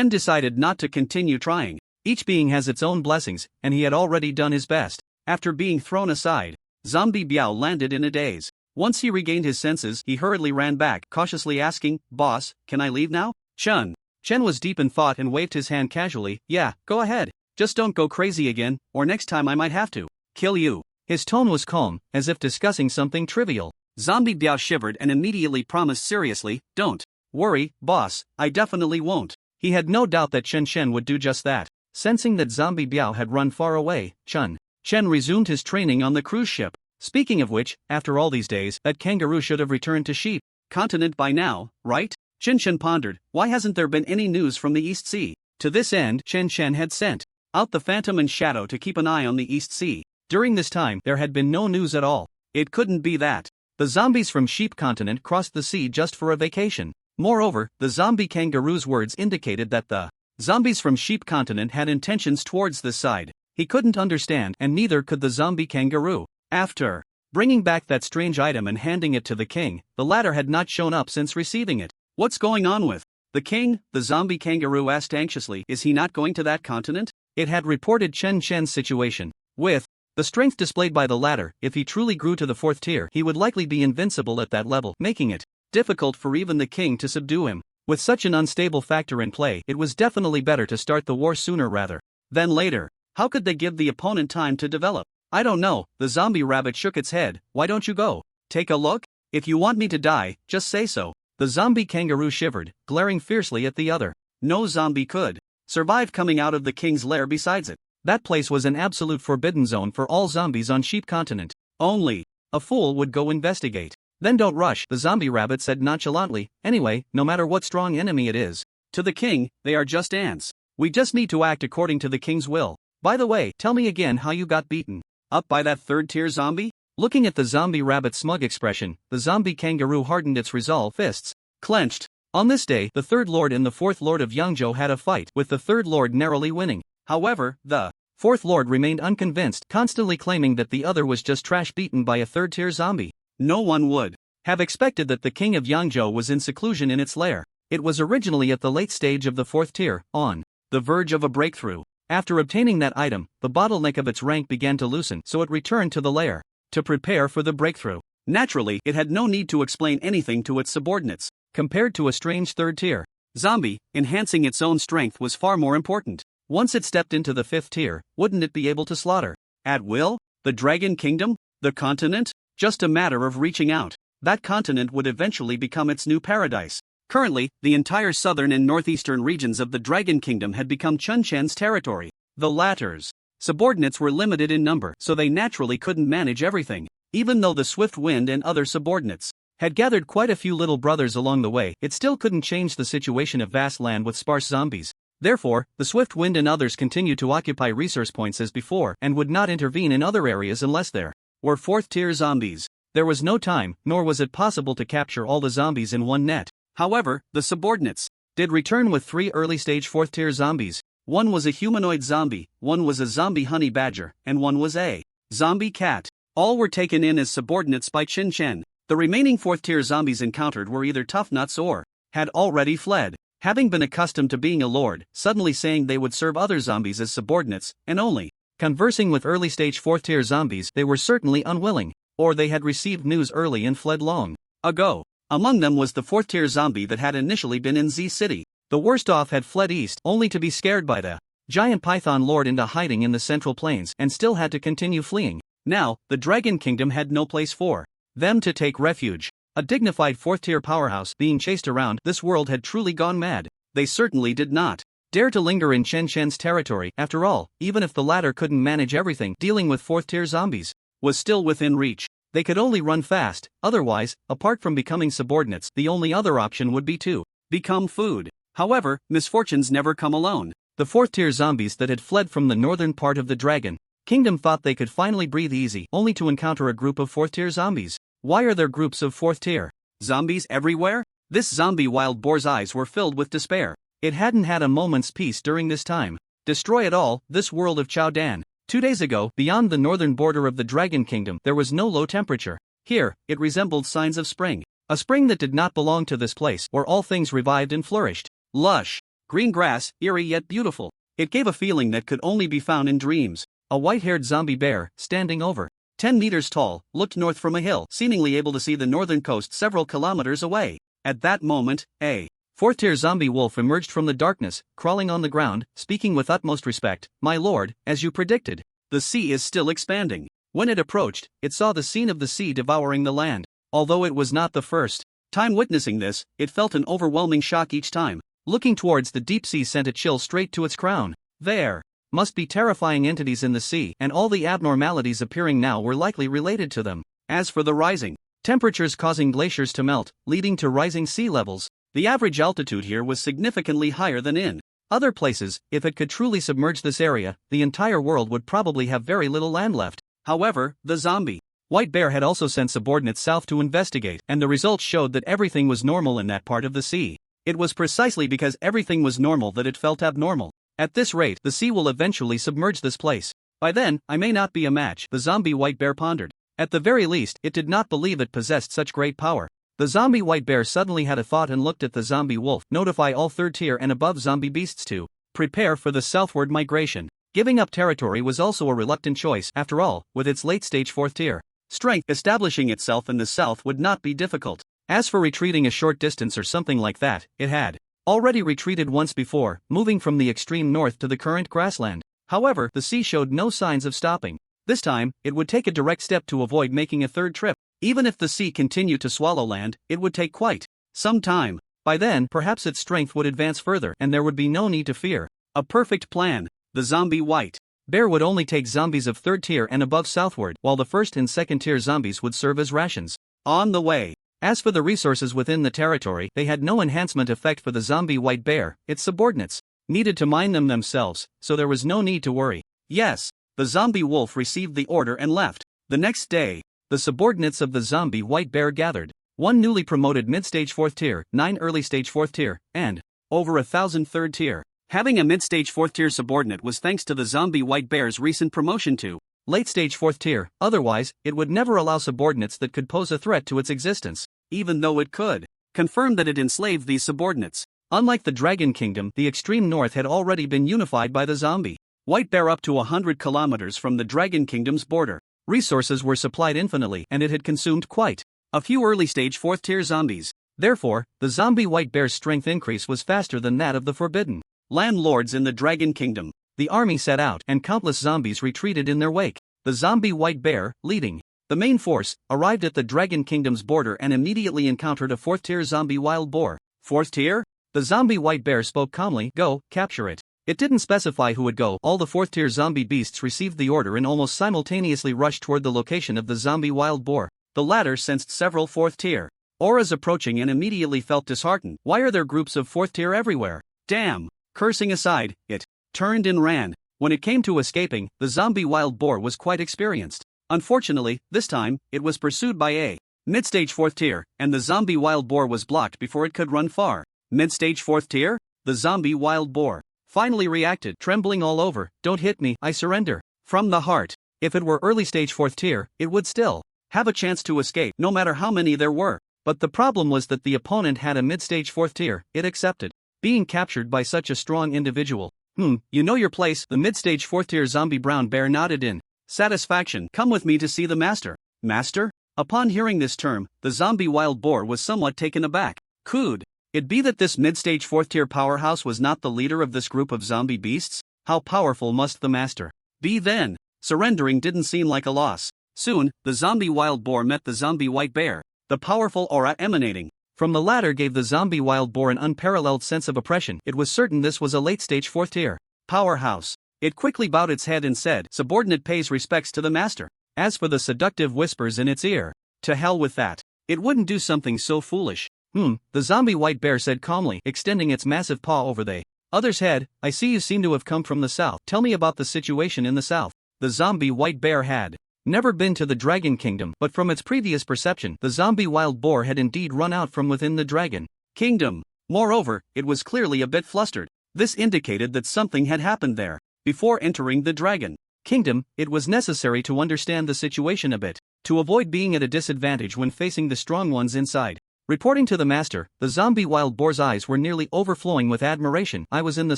decided not to continue trying. Each being has its own blessings, and he had already done his best. After being thrown aside, Zombie Biao landed in a daze. Once he regained his senses, he hurriedly ran back, cautiously asking, "Boss, can I leave now?" Chen was deep in thought and waved his hand casually. "Yeah, go ahead. Just don't go crazy again, or next time I might have to kill you." His tone was calm, as if discussing something trivial. Zombie Biao shivered and immediately promised seriously, "Don't worry, boss, I definitely won't." He had no doubt that Chen would do just that. Sensing that Zombie Biao had run far away, Chen resumed his training on the cruise ship. Speaking of which, after all these days, that kangaroo should have returned to Sheep Continent by now, right? Chen pondered, why hasn't there been any news from the East Sea? To this end, Chen had sent out the Phantom and Shadow to keep an eye on the East Sea. During this time, there had been no news at all. It couldn't be that the zombies from Sheep Continent crossed the sea just for a vacation. Moreover, the zombie kangaroo's words indicated that the zombies from Sheep Continent had intentions towards this side. He couldn't understand, and neither could the zombie kangaroo. After bringing back that strange item and handing it to the king, the latter had not shown up since receiving it. "What's going on with the king?" the zombie kangaroo asked anxiously. "Is he not going to that continent?" It had reported Chen's situation. With the strength displayed by the latter, if he truly grew to the 4th tier, he would likely be invincible at that level, making it difficult for even the king to subdue him. With such an unstable factor in play, it was definitely better to start the war sooner rather than later. How could they give the opponent time to develop? "I don't know," the zombie rabbit shook its head. "Why don't you go take a look? If you want me to die, just say so." The zombie kangaroo shivered, glaring fiercely at the other. No zombie could survive coming out of the king's lair. Besides it, that place was an absolute forbidden zone for all zombies on Sheep Continent. Only a fool would go investigate. "Then don't rush," the zombie rabbit said nonchalantly. "Anyway, no matter what strong enemy it is, to the king, they are just ants. We just need to act according to the king's will. By the way, tell me again how you got beaten up by that 3rd-tier zombie?" Looking at the zombie rabbit's smug expression, the zombie kangaroo hardened its resolve, fists clenched. On this day, the 3rd Lord and the 4th Lord of Yangzhou had a fight, with the 3rd Lord narrowly winning. However, the 4th Lord remained unconvinced, constantly claiming that the other was just trash beaten by a 3rd-tier zombie. No one would have expected that the king of Yangzhou was in seclusion in its lair. It was originally at the late stage of the 4th tier, on the verge of a breakthrough. After obtaining that item, the bottleneck of its rank began to loosen, so it returned to the lair to prepare for the breakthrough. Naturally, it had no need to explain anything to its subordinates. Compared to a strange 3rd tier zombie, enhancing its own strength was far more important. Once it stepped into the 5th tier, wouldn't it be able to slaughter at will the Dragon Kingdom, the continent? Just a matter of reaching out. That continent would eventually become its new paradise. Currently, the entire southern and northeastern regions of the Dragon Kingdom had become Chen's territory. The latter's subordinates were limited in number, so they naturally couldn't manage everything. Even though the Swift Wind and other subordinates had gathered quite a few little brothers along the way, it still couldn't change the situation of vast land with sparse zombies. Therefore, the Swift Wind and others continued to occupy resource points as before and would not intervene in other areas unless there were 4th-tier zombies. There was no time, nor was it possible to capture all the zombies in one net. However, the subordinates did return with 3 early-stage 4th-tier zombies. One was a humanoid zombie, one was a zombie honey badger, and one was a zombie cat. All were taken in as subordinates by Chen. The remaining 4th-tier zombies encountered were either tough nuts or had already fled. Having been accustomed to being a lord, suddenly saying they would serve other zombies as subordinates, and only conversing with early-stage 4th-tier zombies, they were certainly unwilling, or they had received news early and fled long ago. Among them was the 4th-tier zombie that had initially been in Z City. The worst off had fled east, only to be scared by the giant python lord into hiding in the Central Plains, and still had to continue fleeing. Now, the Dragon Kingdom had no place for them to take refuge. A dignified 4th-tier powerhouse being chased around this world had truly gone mad. They certainly did not dare to linger in Chen's territory. After all, even if the latter couldn't manage everything, dealing with 4th-tier zombies was still within reach. They could only run fast, otherwise, apart from becoming subordinates, the only other option would be to become food. However, misfortunes never come alone. The 4th-tier zombies that had fled from the northern part of the Dragon Kingdom thought they could finally breathe easy, only to encounter a group of 4th-tier zombies. Why are there groups of 4th tier Zombies everywhere? This zombie wild boar's eyes were filled with despair. It hadn't had a moment's peace during this time. Destroy it all, this world of Chao Dan. 2 days ago, beyond the northern border of the Dragon Kingdom, there was no low temperature. Here, it resembled signs of spring. A spring that did not belong to this place, where all things revived and flourished. Lush, green grass, eerie yet beautiful. It gave a feeling that could only be found in dreams. A white-haired zombie bear, standing over 10 meters tall, looked north from a hill, seemingly able to see the northern coast several kilometers away. At that moment, a fourth-tier zombie wolf emerged from the darkness, crawling on the ground, speaking with utmost respect. My lord, as you predicted, the sea is still expanding. When it approached, it saw the scene of the sea devouring the land. Although it was not the first time witnessing this, it felt an overwhelming shock each time. Looking towards the deep sea sent a chill straight to its crown. There must be terrifying entities in the sea, and all the abnormalities appearing now were likely related to them. As for the rising temperatures causing glaciers to melt, leading to rising sea levels, the average altitude here was significantly higher than in other places. If it could truly submerge this area, the entire world would probably have very little land left. However, the zombie white bear had also sent subordinates south to investigate, and the results showed that everything was normal in that part of the sea. It was precisely because everything was normal that it felt abnormal. At this rate, the sea will eventually submerge this place. By then, I may not be a match, the zombie white bear pondered. At the very least, it did not believe it possessed such great power. The zombie white bear suddenly had a thought and looked at the zombie wolf. Notify all third-tier and above zombie beasts to prepare for the southward migration. Giving up territory was also a reluctant choice. After all, with its late-stage fourth-tier strength, establishing itself in the south would not be difficult. As for retreating a short distance or something like that, it had already retreated once before, moving from the extreme north to the current grassland. However, the sea showed no signs of stopping. This time, it would take a direct step to avoid making a third trip. Even if the sea continued to swallow land, it would take quite some time. By then, perhaps its strength would advance further, and there would be no need to fear. A perfect plan. The zombie white bear would only take zombies of third tier and above southward, while the first and second tier zombies would serve as rations on the way. As for the resources within the territory, they had no enhancement effect for the zombie white bear. Its subordinates needed to mine them themselves, so there was no need to worry. Yes, the zombie wolf received the order and left. The next day, the subordinates of the zombie white bear gathered. 1 newly promoted mid-stage 4th tier, 9 early-stage 4th tier, and over 1,000 3rd tier. Having a mid-stage 4th tier subordinate was thanks to the zombie white bear's recent promotion to late-stage 4th tier. Otherwise, it would never allow subordinates that could pose a threat to its existence. Even though it could confirm that it enslaved these subordinates. Unlike the Dragon Kingdom, the extreme north had already been unified by the zombie white bear up to 100 kilometers from the Dragon Kingdom's border. Resources were supplied infinitely, and it had consumed quite a few early-stage 4th tier zombies. Therefore, the zombie white bear's strength increase was faster than that of the forbidden landlords in the Dragon Kingdom. The army set out, and countless zombies retreated in their wake. The zombie white bear, leading the main force, arrived at the Dragon Kingdom's border and immediately encountered a 4th tier zombie wild boar. 4th tier? The zombie white bear spoke calmly. Go, capture it. It didn't specify who would go. All the 4th tier zombie beasts received the order and almost simultaneously rushed toward the location of the zombie wild boar. The latter sensed several 4th tier auras approaching and immediately felt disheartened. Why are there groups of 4th tier everywhere? Damn! Cursing aside, it turned and ran. When it came to escaping, the zombie wild boar was quite experienced. Unfortunately, this time, it was pursued by a mid-stage 4th tier, and the zombie wild boar was blocked before it could run far. Mid-stage 4th tier? The zombie wild boar finally reacted, trembling all over. Don't hit me, I surrender. From the heart. If it were early stage 4th tier, it would still have a chance to escape, no matter how many there were. But the problem was that the opponent had a mid-stage 4th tier. It accepted being captured by such a strong individual. You know your place. The mid-stage 4th tier zombie brown bear nodded in satisfaction. Come with me to see the master. Master? Upon hearing this term, the zombie wild boar was somewhat taken aback. Could it be that this mid-stage 4th tier powerhouse was not the leader of this group of zombie beasts? How powerful must the master be then? Surrendering didn't seem like a loss. Soon, the zombie wild boar met the zombie white bear. The powerful aura emanating from the latter gave the zombie wild boar an unparalleled sense of oppression. It was certain this was a late-stage 4th tier powerhouse. It quickly bowed its head and said, "Subordinate pays respects to the master." As for the seductive whispers in its ear, to hell with that. It wouldn't do something so foolish. The zombie white bear said calmly, extending its massive paw over the other's head. I see you seem to have come from the south. Tell me about the situation in the south. The zombie white bear had never been to the Dragon Kingdom, but from its previous perception, the zombie wild boar had indeed run out from within the Dragon Kingdom. Moreover, it was clearly a bit flustered. This indicated that something had happened there. Before entering the Dragon Kingdom, it was necessary to understand the situation a bit, to avoid being at a disadvantage when facing the strong ones inside. Reporting to the master, the zombie wild boar's eyes were nearly overflowing with admiration. I was in the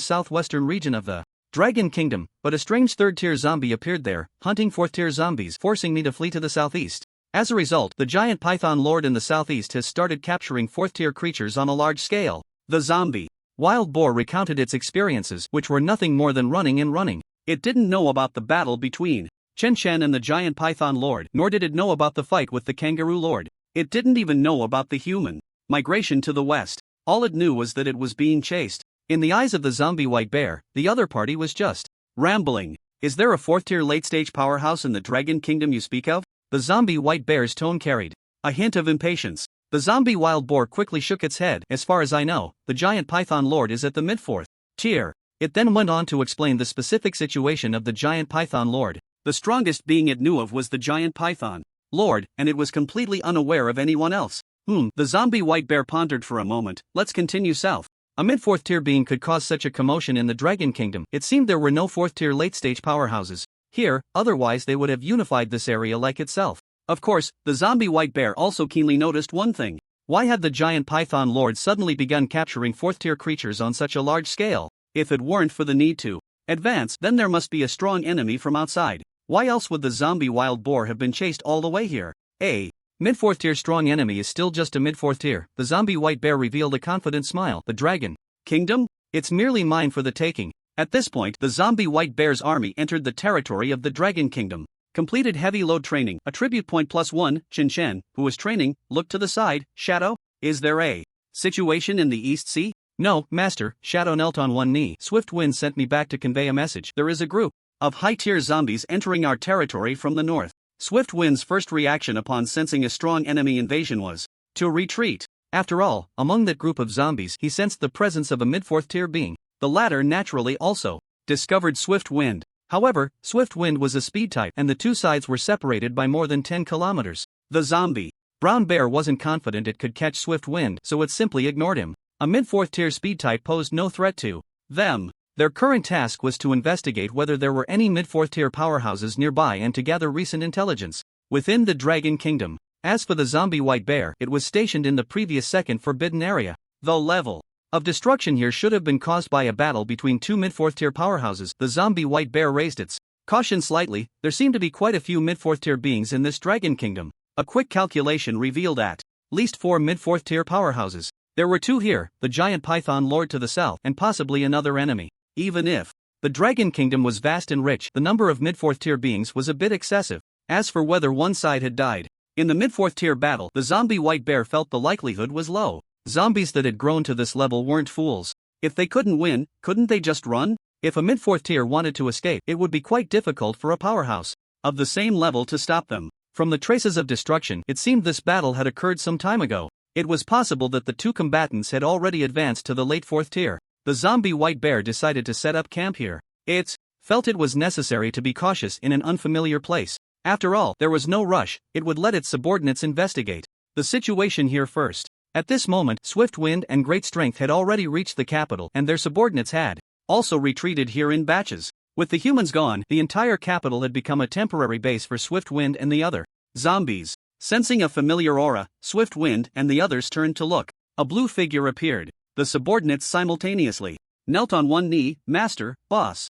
southwestern region of the Dragon Kingdom, but a strange third-tier zombie appeared there, hunting fourth-tier zombies, forcing me to flee to the southeast. As a result, the giant python lord in the southeast has started capturing fourth-tier creatures on a large scale. The zombie wild boar recounted its experiences, which were nothing more than running and running. It didn't know about the battle between Chen Chen and the giant python lord, nor did it know about the fight with the kangaroo lord. It didn't even know about the human migration to the west. All it knew was that it was being chased. In the eyes of the zombie white bear, the other party was just rambling. Is there a fourth-tier late-stage powerhouse in the Dragon Kingdom you speak of? The zombie white bear's tone carried a hint of impatience. The zombie wild boar quickly shook its head. As far as I know, the giant python lord is at the mid-fourth tier. It then went on to explain the specific situation of the giant python lord. The strongest being it knew of was the giant python lord, and it was completely unaware of anyone else. The zombie white bear pondered for a moment. Let's continue south. A mid-fourth tier being could cause such a commotion in the Dragon Kingdom. It seemed there were no fourth-tier late-stage powerhouses here, otherwise they would have unified this area like itself. Of course, the zombie white bear also keenly noticed one thing. Why had the giant python lord suddenly begun capturing fourth-tier creatures on such a large scale? If it weren't for the need to advance, then there must be a strong enemy from outside. Why else would the zombie wild boar have been chased all the way here? A mid-fourth tier strong enemy is still just a mid-fourth tier. The zombie white bear revealed a confident smile. The Dragon Kingdom? It's merely mine for the taking. At this point, the zombie white bear's army entered the territory of the Dragon Kingdom. Completed heavy load training, attribute point +1. Chen Chen, who was training, looked to the side. Shadow, is there a situation in the East Sea? No, master. Shadow knelt on one knee. Swift Wind sent me back to convey a message. There is a group of high-tier zombies entering our territory from the north. Swift Wind's first reaction upon sensing a strong enemy invasion was to retreat. After all, among that group of zombies he sensed the presence of a mid-fourth tier being. The latter naturally also discovered Swift Wind. However, Swift Wind was a speed type and the two sides were separated by more than 10 kilometers. The zombie brown bear wasn't confident it could catch Swift Wind, so it simply ignored him. A mid-fourth tier speed type posed no threat to them. Their current task was to investigate whether there were any mid-fourth tier powerhouses nearby and to gather recent intelligence within the Dragon Kingdom. As for the zombie white bear, it was stationed in the previous second forbidden area. The level of destruction here should have been caused by a battle between two mid-fourth tier powerhouses. The zombie white bear raised its caution slightly. There seemed to be quite a few mid-fourth tier beings in this Dragon Kingdom. A quick calculation revealed at least 4 mid-fourth tier powerhouses. There were 2 here, the giant python lord to the south and possibly another enemy. Even if the Dragon Kingdom was vast and rich, the number of mid-fourth tier beings was a bit excessive. As for whether one side had died in the mid-fourth tier battle, the zombie white bear felt the likelihood was low. Zombies that had grown to this level weren't fools. If they couldn't win, couldn't they just run? If a mid-fourth tier wanted to escape, it would be quite difficult for a powerhouse of the same level to stop them. From the traces of destruction, it seemed this battle had occurred some time ago. It was possible that the two combatants had already advanced to the late 4th tier. The zombie white bear decided to set up camp here. It felt it was necessary to be cautious in an unfamiliar place. After all, there was no rush. It would let its subordinates investigate the situation here first. At this moment, Swift Wind and Great Strength had already reached the capital, and their subordinates had also retreated here in batches. With the humans gone, the entire capital had become a temporary base for Swift Wind and the other zombies. Sensing a familiar aura, Swift Wind and the others turned to look. A blue figure appeared. The subordinates simultaneously knelt on one knee. Master, boss.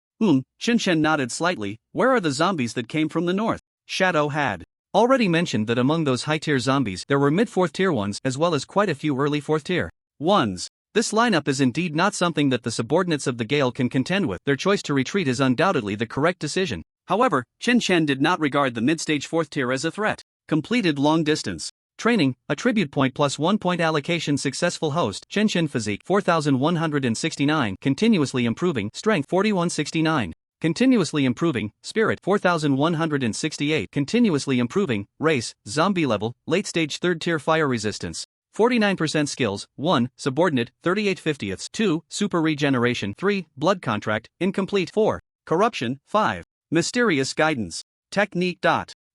Shin Chen nodded slightly. Where are the zombies that came from the north? Shadow had already mentioned that among those high-tier zombies there were mid-4th tier ones as well as quite a few early 4th tier ones. This lineup is indeed not something that the subordinates of the Gale can contend with. Their choice to retreat is undoubtedly the correct decision. However, Chen Chen did not regard the mid-stage 4th tier as a threat. Completed long distance training, attribute point plus 1 point allocation. Successful host, Chen Chen physique 4169, continuously improving, strength 4169, continuously improving, spirit 4168, continuously improving, race, zombie level, late stage 3rd tier fire resistance, 49% skills, 1, subordinate, 38/50ths, 2, super regeneration, 3, blood contract, incomplete, 4, corruption, 5, mysterious guidance, technique.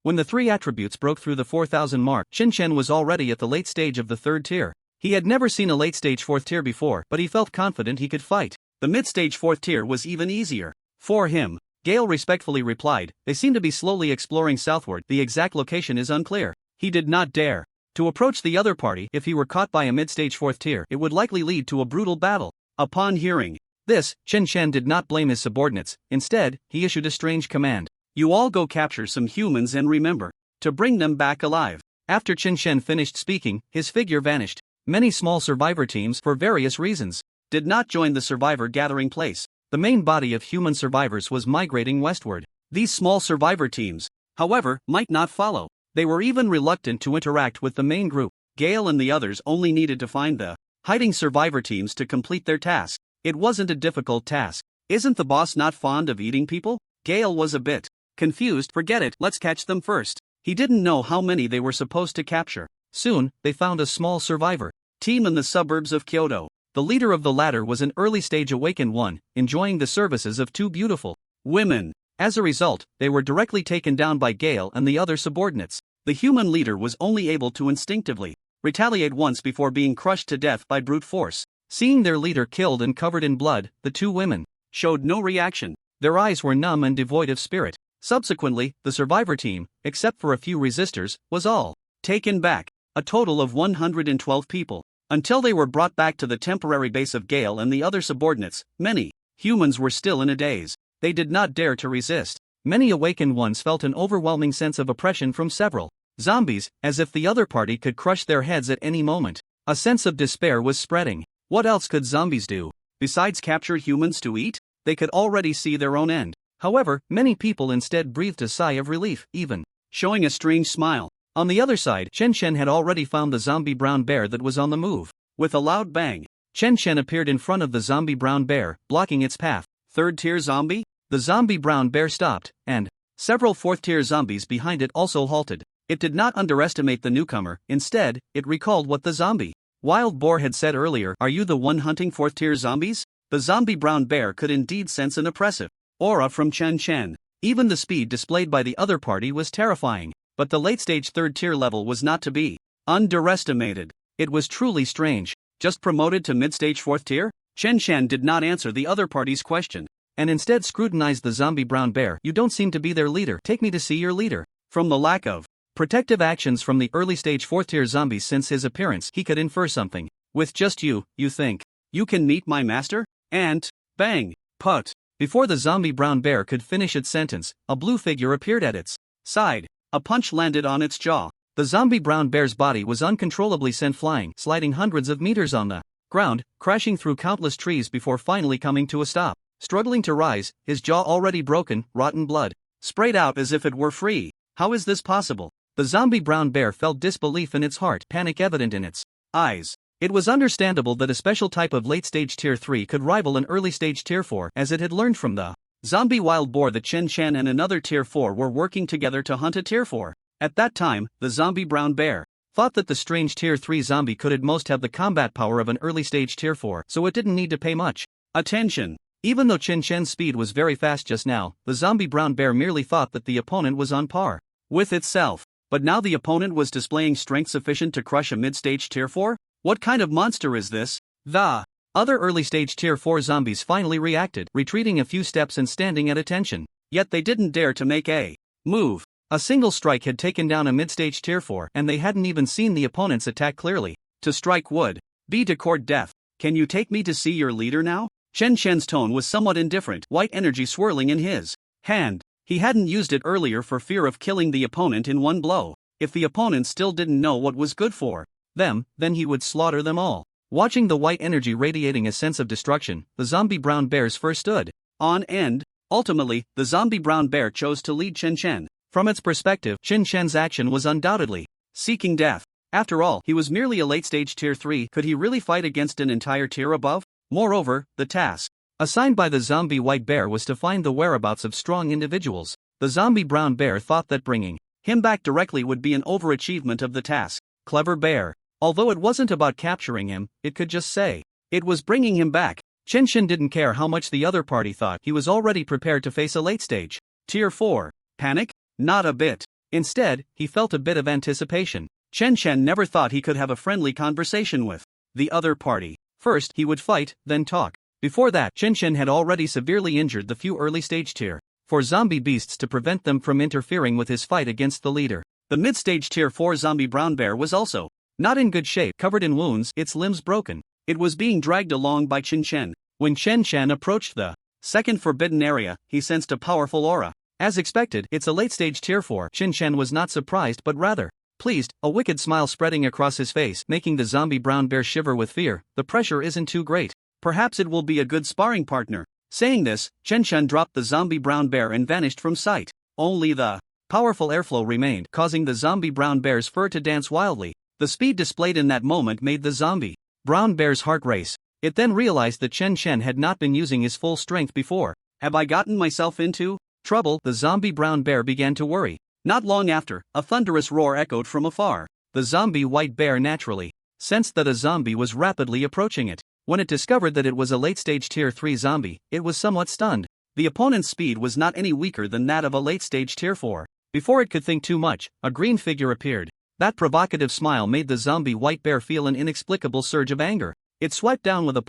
When the 3 attributes broke through the 4,000 mark, Chen was already at the late stage of the 3rd tier. He had never seen a late stage 4th tier before, but he felt confident he could fight. The mid-stage 4th tier was even easier. For him, Gale respectfully replied, they seem to be slowly exploring southward, the exact location is unclear. He did not dare to approach the other party. If he were caught by a mid-stage 4th tier, it would likely lead to a brutal battle. Upon hearing this, Chen did not blame his subordinates. Instead, he issued a strange command. You all go capture some humans and remember to bring them back alive. After Chen finished speaking, his figure vanished. Many small survivor teams, for various reasons, did not join the survivor gathering place. The main body of human survivors was migrating westward. These small survivor teams, however, might not follow. They were even reluctant to interact with the main group. Gale and the others only needed to find the hiding survivor teams to complete their task. It wasn't a difficult task. Isn't the boss not fond of eating people? Gale was a bit confused. Forget it, let's catch them first. He didn't know how many they were supposed to capture. Soon, they found a small survivor team in the suburbs of Kyoto. The leader of the latter was an early-stage awakened one, enjoying the services of 2 beautiful women. As a result, they were directly taken down by Gale and the other subordinates. The human leader was only able to instinctively retaliate once before being crushed to death by brute force. Seeing their leader killed and covered in blood, the 2 women showed no reaction. Their eyes were numb and devoid of spirit. Subsequently, the survivor team, except for a few resistors, was all taken back. A total of 112 people. Until they were brought back to the temporary base of Gale and the other subordinates, many humans were still in a daze. They did not dare to resist. Many awakened ones felt an overwhelming sense of oppression from several zombies, as if the other party could crush their heads at any moment. A sense of despair was spreading. What else could zombies do? Besides capture humans to eat? They could already see their own end. However, many people instead breathed a sigh of relief, even showing a strange smile. On the other side, Chen had already found the zombie brown bear that was on the move. With a loud bang, Chen appeared in front of the zombie brown bear, blocking its path. 3rd tier zombie? The zombie brown bear stopped, and several 4th tier zombies behind it also halted. It did not underestimate the newcomer. Instead, it recalled what the zombie wild boar had said earlier. Are you the one hunting 4th tier zombies? The zombie brown bear could indeed sense an oppressive aura from Chen. Even the speed displayed by the other party was terrifying. But the late-stage 3rd tier level was not to be underestimated. It was truly strange. Just promoted to mid-stage 4th tier? Chen did not answer the other party's question, and instead scrutinized the zombie brown bear. You don't seem to be their leader. Take me to see your leader. From the lack of protective actions from the early-stage 4th tier zombies since his appearance, he could infer something. With just you think you can meet my master? And bang! Put! Before the zombie brown bear could finish its sentence, a blue figure appeared at its side. A punch landed on its jaw. The zombie brown bear's body was uncontrollably sent flying, sliding hundreds of meters on the ground, crashing through countless trees before finally coming to a stop. Struggling to rise, his jaw already broken, rotten blood sprayed out as if it were free. How is this possible? The zombie brown bear felt disbelief in its heart, panic evident in its eyes. It was understandable that a special type of late-stage tier 3 could rival an early-stage tier 4, as it had learned from the zombie wild boar that Chen and another tier 4 were working together to hunt a tier 4. At that time, the zombie brown bear thought that the strange tier 3 zombie could at most have the combat power of an early stage tier 4, so it didn't need to pay much attention. Even though Chen speed was very fast just now, the zombie brown bear merely thought that the opponent was on par with itself. But now the opponent was displaying strength sufficient to crush a mid-stage tier 4? What kind of monster is this? The other early-stage tier 4 zombies finally reacted, retreating a few steps and standing at attention. Yet they didn't dare to make a move. A single strike had taken down a mid-stage tier 4, and they hadn't even seen the opponent's attack clearly. To strike would be to court death. Can you take me to see your leader now? Chen tone was somewhat indifferent, white energy swirling in his hand. He hadn't used it earlier for fear of killing the opponent in one blow. If the opponent still didn't know what was good for them, then he would slaughter them all. Watching the white energy radiating a sense of destruction, the zombie brown bears first stood on end. Ultimately, the zombie brown bear chose to lead Chen. From its perspective, Chen's action was undoubtedly seeking death. After all, he was merely a late-stage tier 3. Could he really fight against an entire tier above? Moreover, the task assigned by the zombie white bear was to find the whereabouts of strong individuals. The zombie brown bear thought that bringing him back directly would be an overachievement of the task. Clever bear. Although it wasn't about capturing him, it could just say it was bringing him back. Chen didn't care how much the other party thought. He was already prepared to face a late-stage tier 4. Panic? Not a bit. Instead, he felt a bit of anticipation. Chen Chen never thought he could have a friendly conversation with the other party. First, he would fight, then talk. Before that, Chen Chen had already severely injured the few early-stage tier 4 zombie beasts to prevent them from interfering with his fight against the leader. The mid-stage tier 4 zombie brown bear was also not in good shape, covered in wounds, its limbs broken. It was being dragged along by Chen Chen. When Chen Chen approached the second forbidden area, he sensed a powerful aura. As expected, it's a late-stage tier 4. Chen Chen was not surprised but rather pleased, a wicked smile spreading across his face, making the zombie brown bear shiver with fear. The pressure isn't too great. Perhaps it will be a good sparring partner. Saying this, Chen Chen dropped the zombie brown bear and vanished from sight. Only the powerful airflow remained, causing the zombie brown bear's fur to dance wildly. The speed displayed in that moment made the zombie brown bear's heart race. It then realized that Chen Chen had not been using his full strength before. Have I gotten myself into trouble? The zombie brown bear began to worry. Not long after, a thunderous roar echoed from afar. The zombie white bear naturally sensed that a zombie was rapidly approaching it. When it discovered that it was a late-stage tier 3 zombie, it was somewhat stunned. The opponent's speed was not any weaker than that of a late-stage tier 4. Before it could think too much, a green figure appeared. That provocative smile made the zombie white bear feel an inexplicable surge of anger. It swiped down with a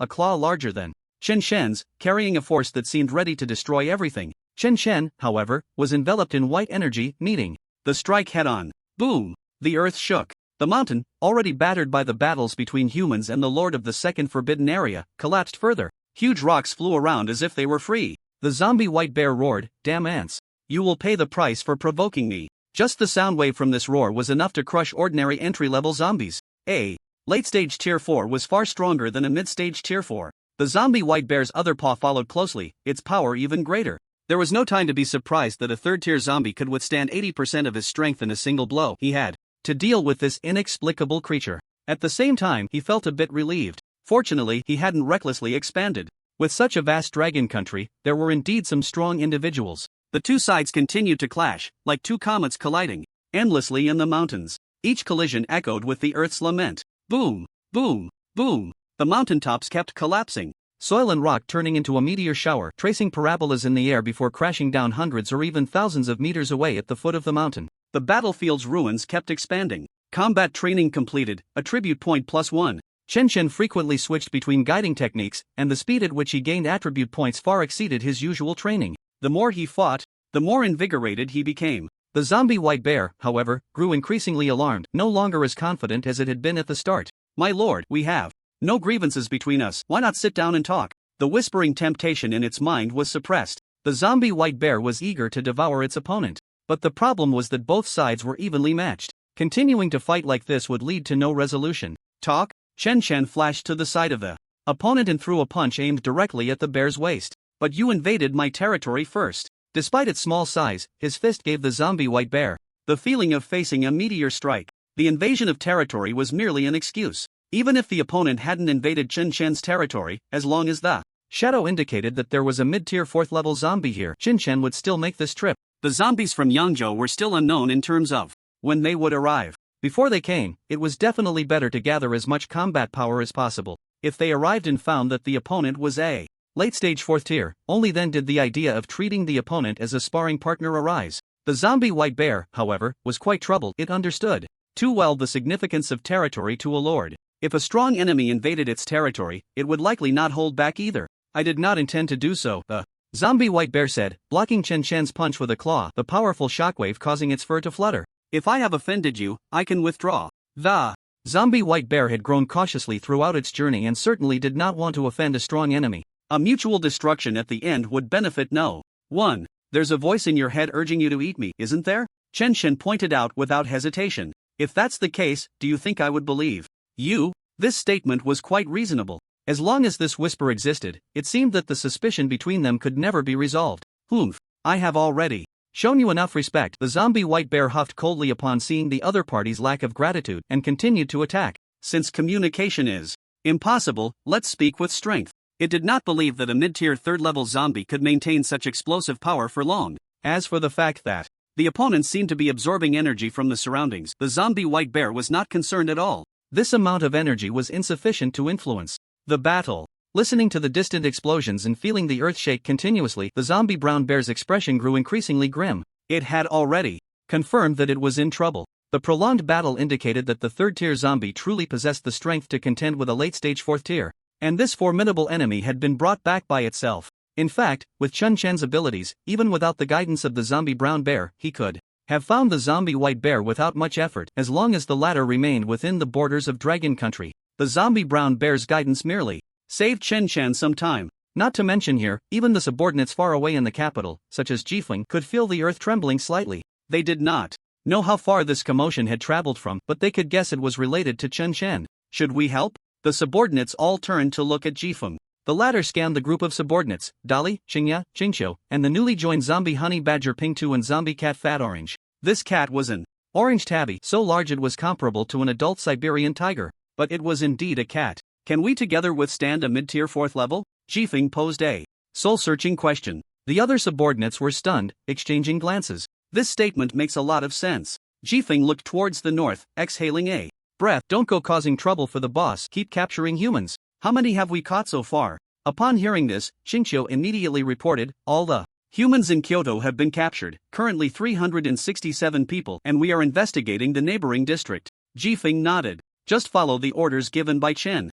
claw larger than Chen Chen's, carrying a force that seemed ready to destroy everything. Chen Chen, however, was enveloped in white energy, meeting the strike head-on. Boom! The earth shook. The mountain, already battered by the battles between humans and the lord of the second forbidden area, collapsed further. Huge rocks flew around as if they were free. The zombie white bear roared, "Damn ants. You will pay the price for provoking me." Just the sound wave from this roar was enough to crush ordinary entry-level zombies. A late-stage tier 4 was far stronger than a mid-stage tier 4. The zombie white bear's other paw followed closely, its power even greater. There was no time to be surprised that a third-tier zombie could withstand 80% of his strength in a single blow. He had to deal with this inexplicable creature. At the same time, he felt a bit relieved. Fortunately, he hadn't recklessly expanded. With such a vast dragon country, there were indeed some strong individuals. The two sides continued to clash, like two comets colliding endlessly in the mountains. Each collision echoed with the earth's lament. Boom, boom, boom. The mountaintops kept collapsing. Soil and rock turning into a meteor shower, tracing parabolas in the air before crashing down hundreds or even thousands of meters away at the foot of the mountain. The battlefield's ruins kept expanding. Combat training completed, attribute point +1. Chen Chen frequently switched between guiding techniques, and the speed at which he gained attribute points far exceeded his usual training. The more he fought, the more invigorated he became. The zombie white bear, however, grew increasingly alarmed, no longer as confident as it had been at the start. "My lord, we have no grievances between us, why not sit down and talk?" The whispering temptation in its mind was suppressed. The zombie white bear was eager to devour its opponent. But the problem was that both sides were evenly matched. Continuing to fight like this would lead to no resolution. "Talk?" Chen Chen flashed to the side of the opponent and threw a punch aimed directly at the bear's waist. "But you invaded my territory first." Despite its small size, his fist gave the zombie white bear the feeling of facing a meteor strike. The invasion of territory was merely an excuse. Even if the opponent hadn't invaded Chen Chen's territory, as long as the shadow indicated that there was a mid-tier 4th-level zombie here, Chen Chen would still make this trip. The zombies from Yangzhou were still unknown in terms of when they would arrive. Before they came, it was definitely better to gather as much combat power as possible. If they arrived and found that the opponent was a late-stage 4th tier, only then did the idea of treating the opponent as a sparring partner arise. The zombie white bear, however, was quite troubled. It understood too well the significance of territory to a lord. If a strong enemy invaded its territory, it would likely not hold back either. "I did not intend to do so," the zombie white bear said, blocking Chen Chen's punch with a claw, the powerful shockwave causing its fur to flutter. "If I have offended you, I can withdraw." The zombie white bear had grown cautiously throughout its journey and certainly did not want to offend a strong enemy. A mutual destruction at the end would benefit no one. "There's a voice in your head urging you to eat me, isn't there?" Chen Chen pointed out without hesitation. "If that's the case, do you think I would believe you?" This statement was quite reasonable. As long as this whisper existed, it seemed that the suspicion between them could never be resolved. "Humph, I have already shown you enough respect." The zombie white bear huffed coldly upon seeing the other party's lack of gratitude and continued to attack. "Since communication is impossible, let's speak with strength." It did not believe that a mid-tier 3rd-level zombie could maintain such explosive power for long. As for the fact that the opponent seemed to be absorbing energy from the surroundings, the zombie white bear was not concerned at all. This amount of energy was insufficient to influence the battle. Listening to the distant explosions and feeling the earth shake continuously, the zombie brown bear's expression grew increasingly grim. It had already confirmed that it was in trouble. The prolonged battle indicated that the third-tier zombie truly possessed the strength to contend with a late-stage fourth-tier, and this formidable enemy had been brought back by itself. In fact, with Chun Chen's abilities, even without the guidance of the zombie brown bear, he could have found the zombie white bear without much effort, as long as the latter remained within the borders of Dragon Country. The zombie brown bear's guidance merely saved Chen Chen some time. Not to mention here, even the subordinates far away in the capital, such as Jifeng, could feel the earth trembling slightly. They did not know how far this commotion had traveled from, but they could guess it was related to Chen Chen. Should we help? The subordinates all turned to look at Jifeng. The latter scanned the group of subordinates, Dali, Qingya, Qingqiu, and the newly joined zombie honey badger Pingtu and zombie cat Fat Orange. This cat was an orange tabby, so large it was comparable to an adult Siberian tiger. But it was indeed a cat. Can we together withstand a mid-tier fourth level? Jifeng posed a soul-searching question. The other subordinates were stunned, exchanging glances. This statement makes a lot of sense. Jifeng looked towards the north, exhaling a breath. Don't go causing trouble for the boss, keep capturing humans. How many have we caught so far? Upon hearing this, Qingqiu immediately reported, all the humans in Kyoto have been captured, currently 367 people, and we are investigating the neighboring district. Jifeng nodded. Just follow the orders given by Chen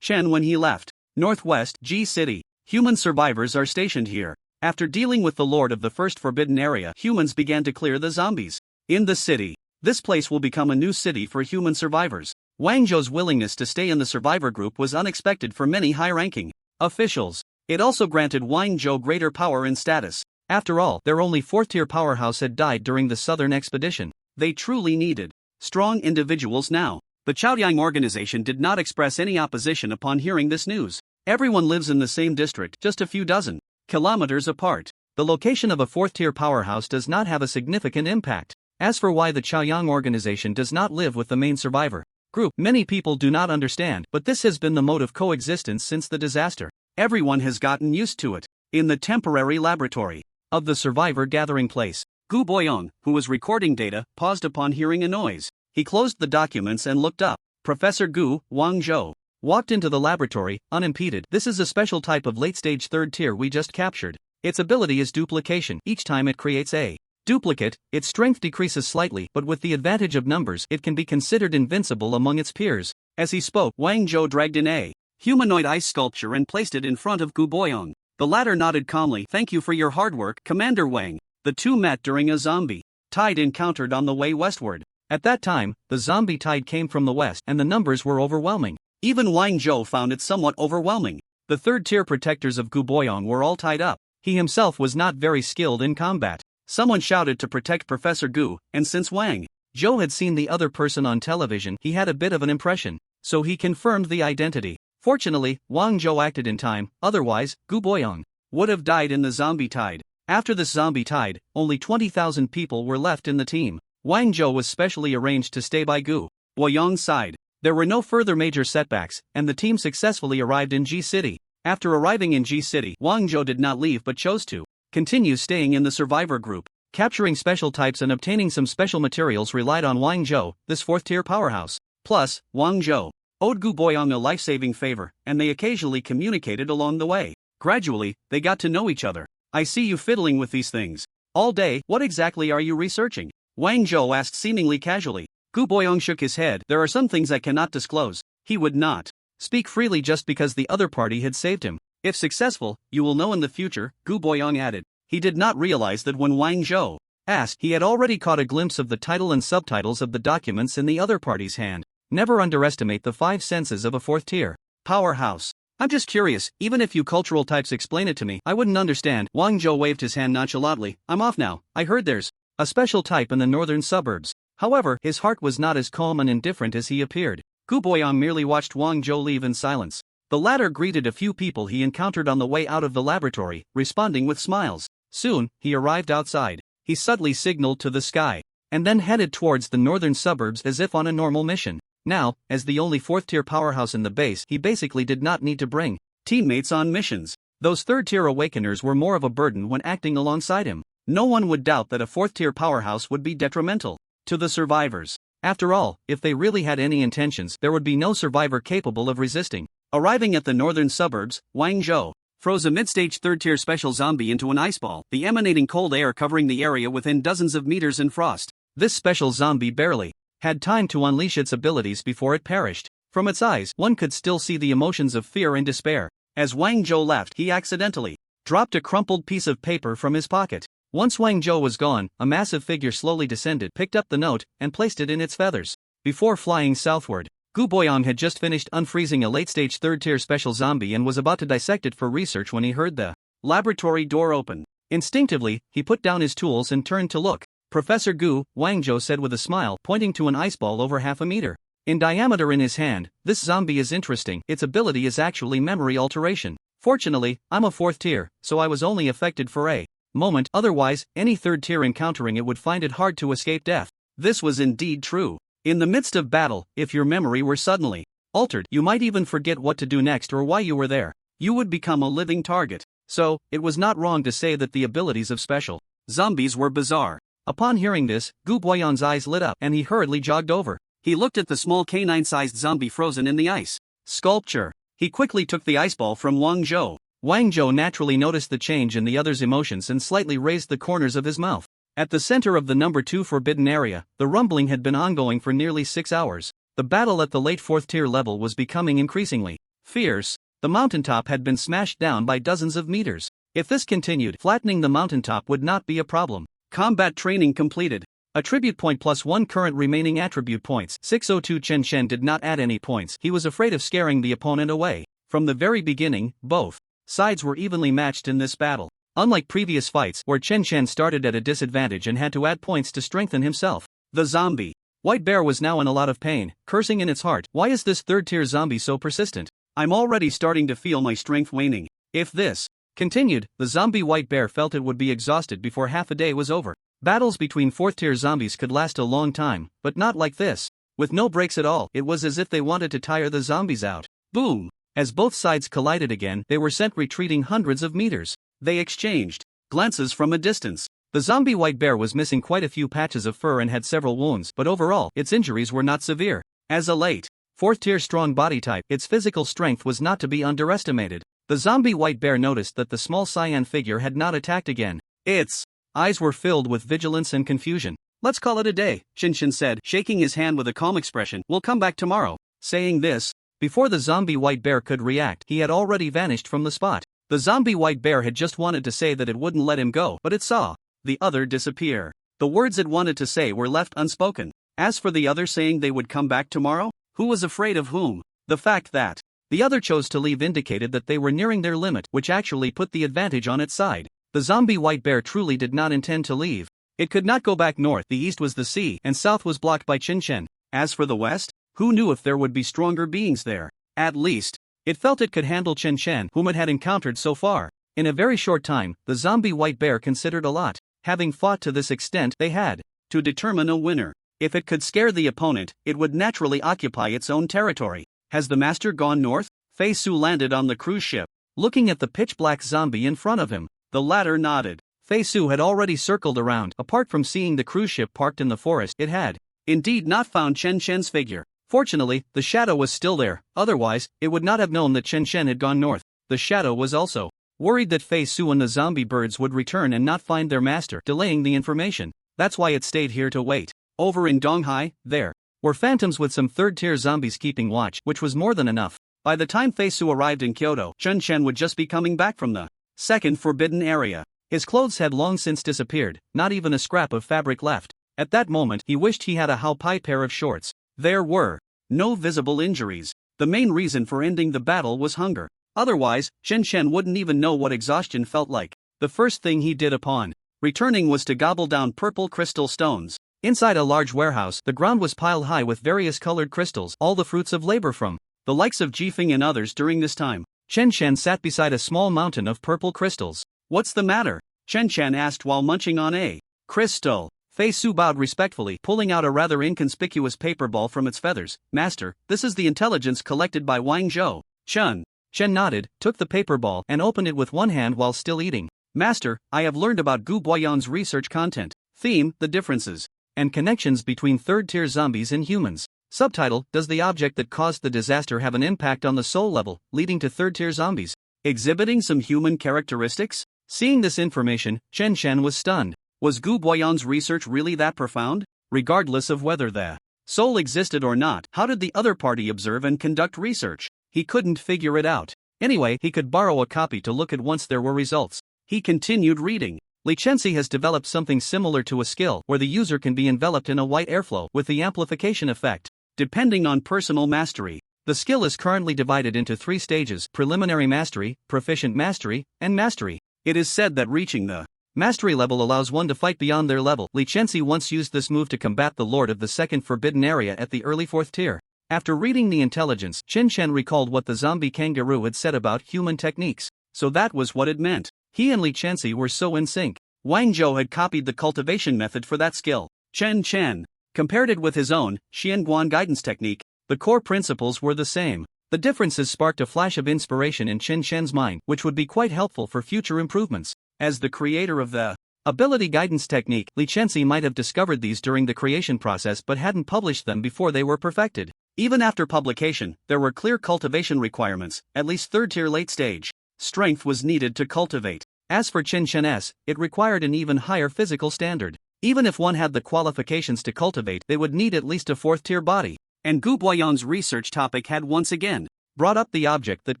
when he left. Northwest, G City. Human survivors are stationed here. After dealing with the lord of the first forbidden area, humans began to clear the zombies in the city. This place will become a new city for human survivors. Wang Zhou's willingness to stay in the survivor group was unexpected for many high-ranking officials. It also granted Wang Zhou greater power and status. After all, their only fourth-tier powerhouse had died during the southern expedition. They truly needed strong individuals now. The Chaoyang organization did not express any opposition upon hearing this news. Everyone lives in the same district, just a few dozen kilometers apart. The location of a fourth-tier powerhouse does not have a significant impact. As for why the Chaoyang organization does not live with the main survivor group, many people do not understand, but this has been the mode of coexistence since the disaster. Everyone has gotten used to it. In the temporary laboratory of the survivor gathering place, Gu Boyong, who was recording data, paused upon hearing a noise. He closed the documents and looked up. Professor Gu, Wang Zhou, walked into the laboratory, unimpeded. This is a special type of late-stage third tier we just captured. Its ability is duplication. Each time it creates a duplicate, its strength decreases slightly, but with the advantage of numbers, it can be considered invincible among its peers. As he spoke, Wang Zhou dragged in a humanoid ice sculpture and placed it in front of Gu Boyong. The latter nodded calmly. Thank you for your hard work, Commander Wang. The two met during a zombie tide encountered on the way westward. At that time, the zombie tide came from the west, and the numbers were overwhelming. Even Wang Zhou found it somewhat overwhelming. The third-tier protectors of Gu Boyong were all tied up. He himself was not very skilled in combat. Someone shouted to protect Professor Gu, and since Wang Zhou had seen the other person on television, he had a bit of an impression, so he confirmed the identity. Fortunately, Wang Zhou acted in time, otherwise, Gu Boyong would have died in the zombie tide. After this zombie tide, only 20,000 people were left in the team. Wang Zhou was specially arranged to stay by Gu Boyong's side. There were no further major setbacks, and the team successfully arrived in G City. After arriving in G City, Wang Zhou did not leave but chose to continue staying in the survivor group. Capturing special types and obtaining some special materials relied on Wang Zhou, this fourth-tier powerhouse. Plus, Wang Zhou owed Gu Boyong a life-saving favor, and they occasionally communicated along the way. Gradually, they got to know each other. I see you fiddling with these things all day. What exactly are you researching? Wang Zhou asked seemingly casually. Gu Boyong shook his head. There are some things I cannot disclose. He would not speak freely just because the other party had saved him. If successful, you will know in the future, Gu Boyong added. He did not realize that when Wang Zhou asked, he had already caught a glimpse of the title and subtitles of the documents in the other party's hand. Never underestimate the five senses of a fourth-tier powerhouse. I'm just curious, even if you cultural types explain it to me, I wouldn't understand. Wang Zhou waved his hand nonchalantly. I'm off now. I heard there's a special type in the northern suburbs. However, his heart was not as calm and indifferent as he appeared. Gu Boyong merely watched Wang Zhou leave in silence. The latter greeted a few people he encountered on the way out of the laboratory, responding with smiles. Soon, he arrived outside. He subtly signaled to the sky, and then headed towards the northern suburbs as if on a normal mission. Now, as the only fourth-tier powerhouse in the base, he basically did not need to bring teammates on missions. Those third-tier awakeners were more of a burden when acting alongside him. No one would doubt that a fourth-tier powerhouse would be detrimental to the survivors. After all, if they really had any intentions, there would be no survivor capable of resisting. Arriving at the northern suburbs, Wang Zhou froze a mid-stage third-tier special zombie into an ice ball, the emanating cold air covering the area within dozens of meters in frost. This special zombie barely had time to unleash its abilities before it perished. From its eyes, one could still see the emotions of fear and despair. As Wang Zhou left, he accidentally dropped a crumpled piece of paper from his pocket. Once Wang Zhou was gone, a massive figure slowly descended, picked up the note, and placed it in its feathers. Before flying southward, Gu Boyong had just finished unfreezing a late-stage third-tier special zombie and was about to dissect it for research when he heard the laboratory door open. Instinctively, he put down his tools and turned to look. Professor Gu, Wang Zhou said with a smile, pointing to an ice ball over half a meter in diameter in his hand. This zombie is interesting. Its ability is actually memory alteration. Fortunately, I'm a 4th tier, so I was only affected for a moment. Otherwise, any 3rd tier encountering it would find it hard to escape death. This was indeed true. In the midst of battle, if your memory were suddenly altered, you might even forget what to do next or why you were there. You would become a living target. So, it was not wrong to say that the abilities of special zombies were bizarre. Upon hearing this, Gu Boyon's eyes lit up and he hurriedly jogged over. He looked at the small canine-sized zombie frozen in the ice sculpture. He quickly took the ice ball from Wang Zhou. Wang Zhou naturally noticed the change in the other's emotions and slightly raised the corners of his mouth. At the center of the number 2 forbidden area, the rumbling had been ongoing for nearly 6 hours. The battle at the late 4th tier level was becoming increasingly fierce. The mountaintop had been smashed down by dozens of meters. If this continued, flattening the mountaintop would not be a problem. Combat training completed. Attribute point +1 current remaining attribute points. 602 Chen Chen did not add any points. He was afraid of scaring the opponent away. From the very beginning, both sides were evenly matched in this battle. Unlike previous fights where Chen Chen started at a disadvantage and had to add points to strengthen himself, the zombie white bear was now in a lot of pain, cursing in its heart. Why is this 3rd tier zombie so persistent? I'm already starting to feel my strength waning. If this continued, the zombie white bear felt it would be exhausted before half a day was over. Battles between 4th tier zombies could last a long time, but not like this. With no breaks at all, it was as if they wanted to tire the zombies out. Boom! As both sides collided again, they were sent retreating hundreds of meters. They exchanged glances from a distance. The zombie white bear was missing quite a few patches of fur and had several wounds, but overall, its injuries were not severe. As a late 4th tier strong body type, its physical strength was not to be underestimated. The zombie white bear noticed that the small cyan figure had not attacked again. Its eyes were filled with vigilance and confusion. Let's call it a day, Shinshin said, shaking his hand with a calm expression. We'll come back tomorrow. Saying this, before the zombie white bear could react, he had already vanished from the spot. The zombie white bear had just wanted to say that it wouldn't let him go, but it saw the other disappear. The words it wanted to say were left unspoken. As for the other saying they would come back tomorrow, who was afraid of whom? The fact that the other chose to leave indicated that they were nearing their limit, which actually put the advantage on its side. The zombie white bear truly did not intend to leave. It could not go back north. The east was the sea, and south was blocked by Chen. As for the west, who knew if there would be stronger beings there? At least, it felt it could handle Chen, whom it had encountered so far. In a very short time, the zombie white bear considered a lot. Having fought to this extent, they had to determine a winner. If it could scare the opponent, it would naturally occupy its own territory. Has the master gone north? Fei Su landed on the cruise ship, looking at the pitch-black zombie in front of him. The latter nodded. Fei Su had already circled around. Apart from seeing the cruise ship parked in the forest, it had indeed not found Chen's figure. Fortunately, the shadow was still there, otherwise, it would not have known that Chen had gone north. The shadow was also worried that Fei Su and the zombie birds would return and not find their master, delaying the information. That's why it stayed here to wait. Over in Donghai, there were phantoms with some 3rd tier zombies keeping watch, which was more than enough. By the time Fei Su arrived in Kyoto, Chen would just be coming back from the 2nd forbidden area. His clothes had long since disappeared, not even a scrap of fabric left. At that moment, he wished he had a Hao-Pai pair of shorts. There were no visible injuries. The main reason for ending the battle was hunger. Otherwise, Chen wouldn't even know what exhaustion felt like. The first thing he did upon returning was to gobble down purple crystal stones. Inside a large warehouse, the ground was piled high with various colored crystals, all the fruits of labor from the likes of Jifeng and others. During this time, Chen sat beside a small mountain of purple crystals. What's the matter? Chen asked while munching on a crystal. Fei Su bowed respectfully, pulling out a rather inconspicuous paper ball from its feathers. Master, this is the intelligence collected by Wang Zhou. Chen nodded, took the paper ball, and opened it with one hand while still eating. Master, I have learned about Gu Boyon's research content. Theme, the differences and connections between 3rd tier zombies and humans. Subtitle, does the object that caused the disaster have an impact on the soul level, leading to 3rd tier zombies exhibiting some human characteristics? Seeing this information, Chen was stunned. Was Gu Boyon's research really that profound? regardless of whether the soul existed or not. How did the other party observe and conduct research? He couldn't figure it out. Anyway, he could borrow a copy to look at once there were results. He continued reading. Licenzi has developed something similar to a skill where the user can be enveloped in a white airflow with the amplification effect. Depending on personal mastery, the skill is currently divided into 3 stages: preliminary mastery, proficient mastery, and mastery. It is said that reaching the mastery level allows one to fight beyond their level. Licenzi once used this move to combat the Lord of the Second Forbidden Area at the early 4th tier. After reading the intelligence, Chen recalled what the zombie kangaroo had said about human techniques. So that was what it meant. He and Licenzi were so in sync. Wang Zhou had copied the cultivation method for that skill. Chen compared it with his own Xianguan guidance technique. The core principles were the same. The differences sparked a flash of inspiration in Chen's mind, which would be quite helpful for future improvements. As the creator of the ability guidance technique, Licenzi might have discovered these during the creation process but hadn't published them before they were perfected. Even after publication, there were clear cultivation requirements, at least 3rd tier late stage. Strength was needed to cultivate. As for Chen's, it required an even higher physical standard. Even if one had the qualifications to cultivate, they would need at least a 4th tier body. And Gu Boyang's research topic had once again brought up the object that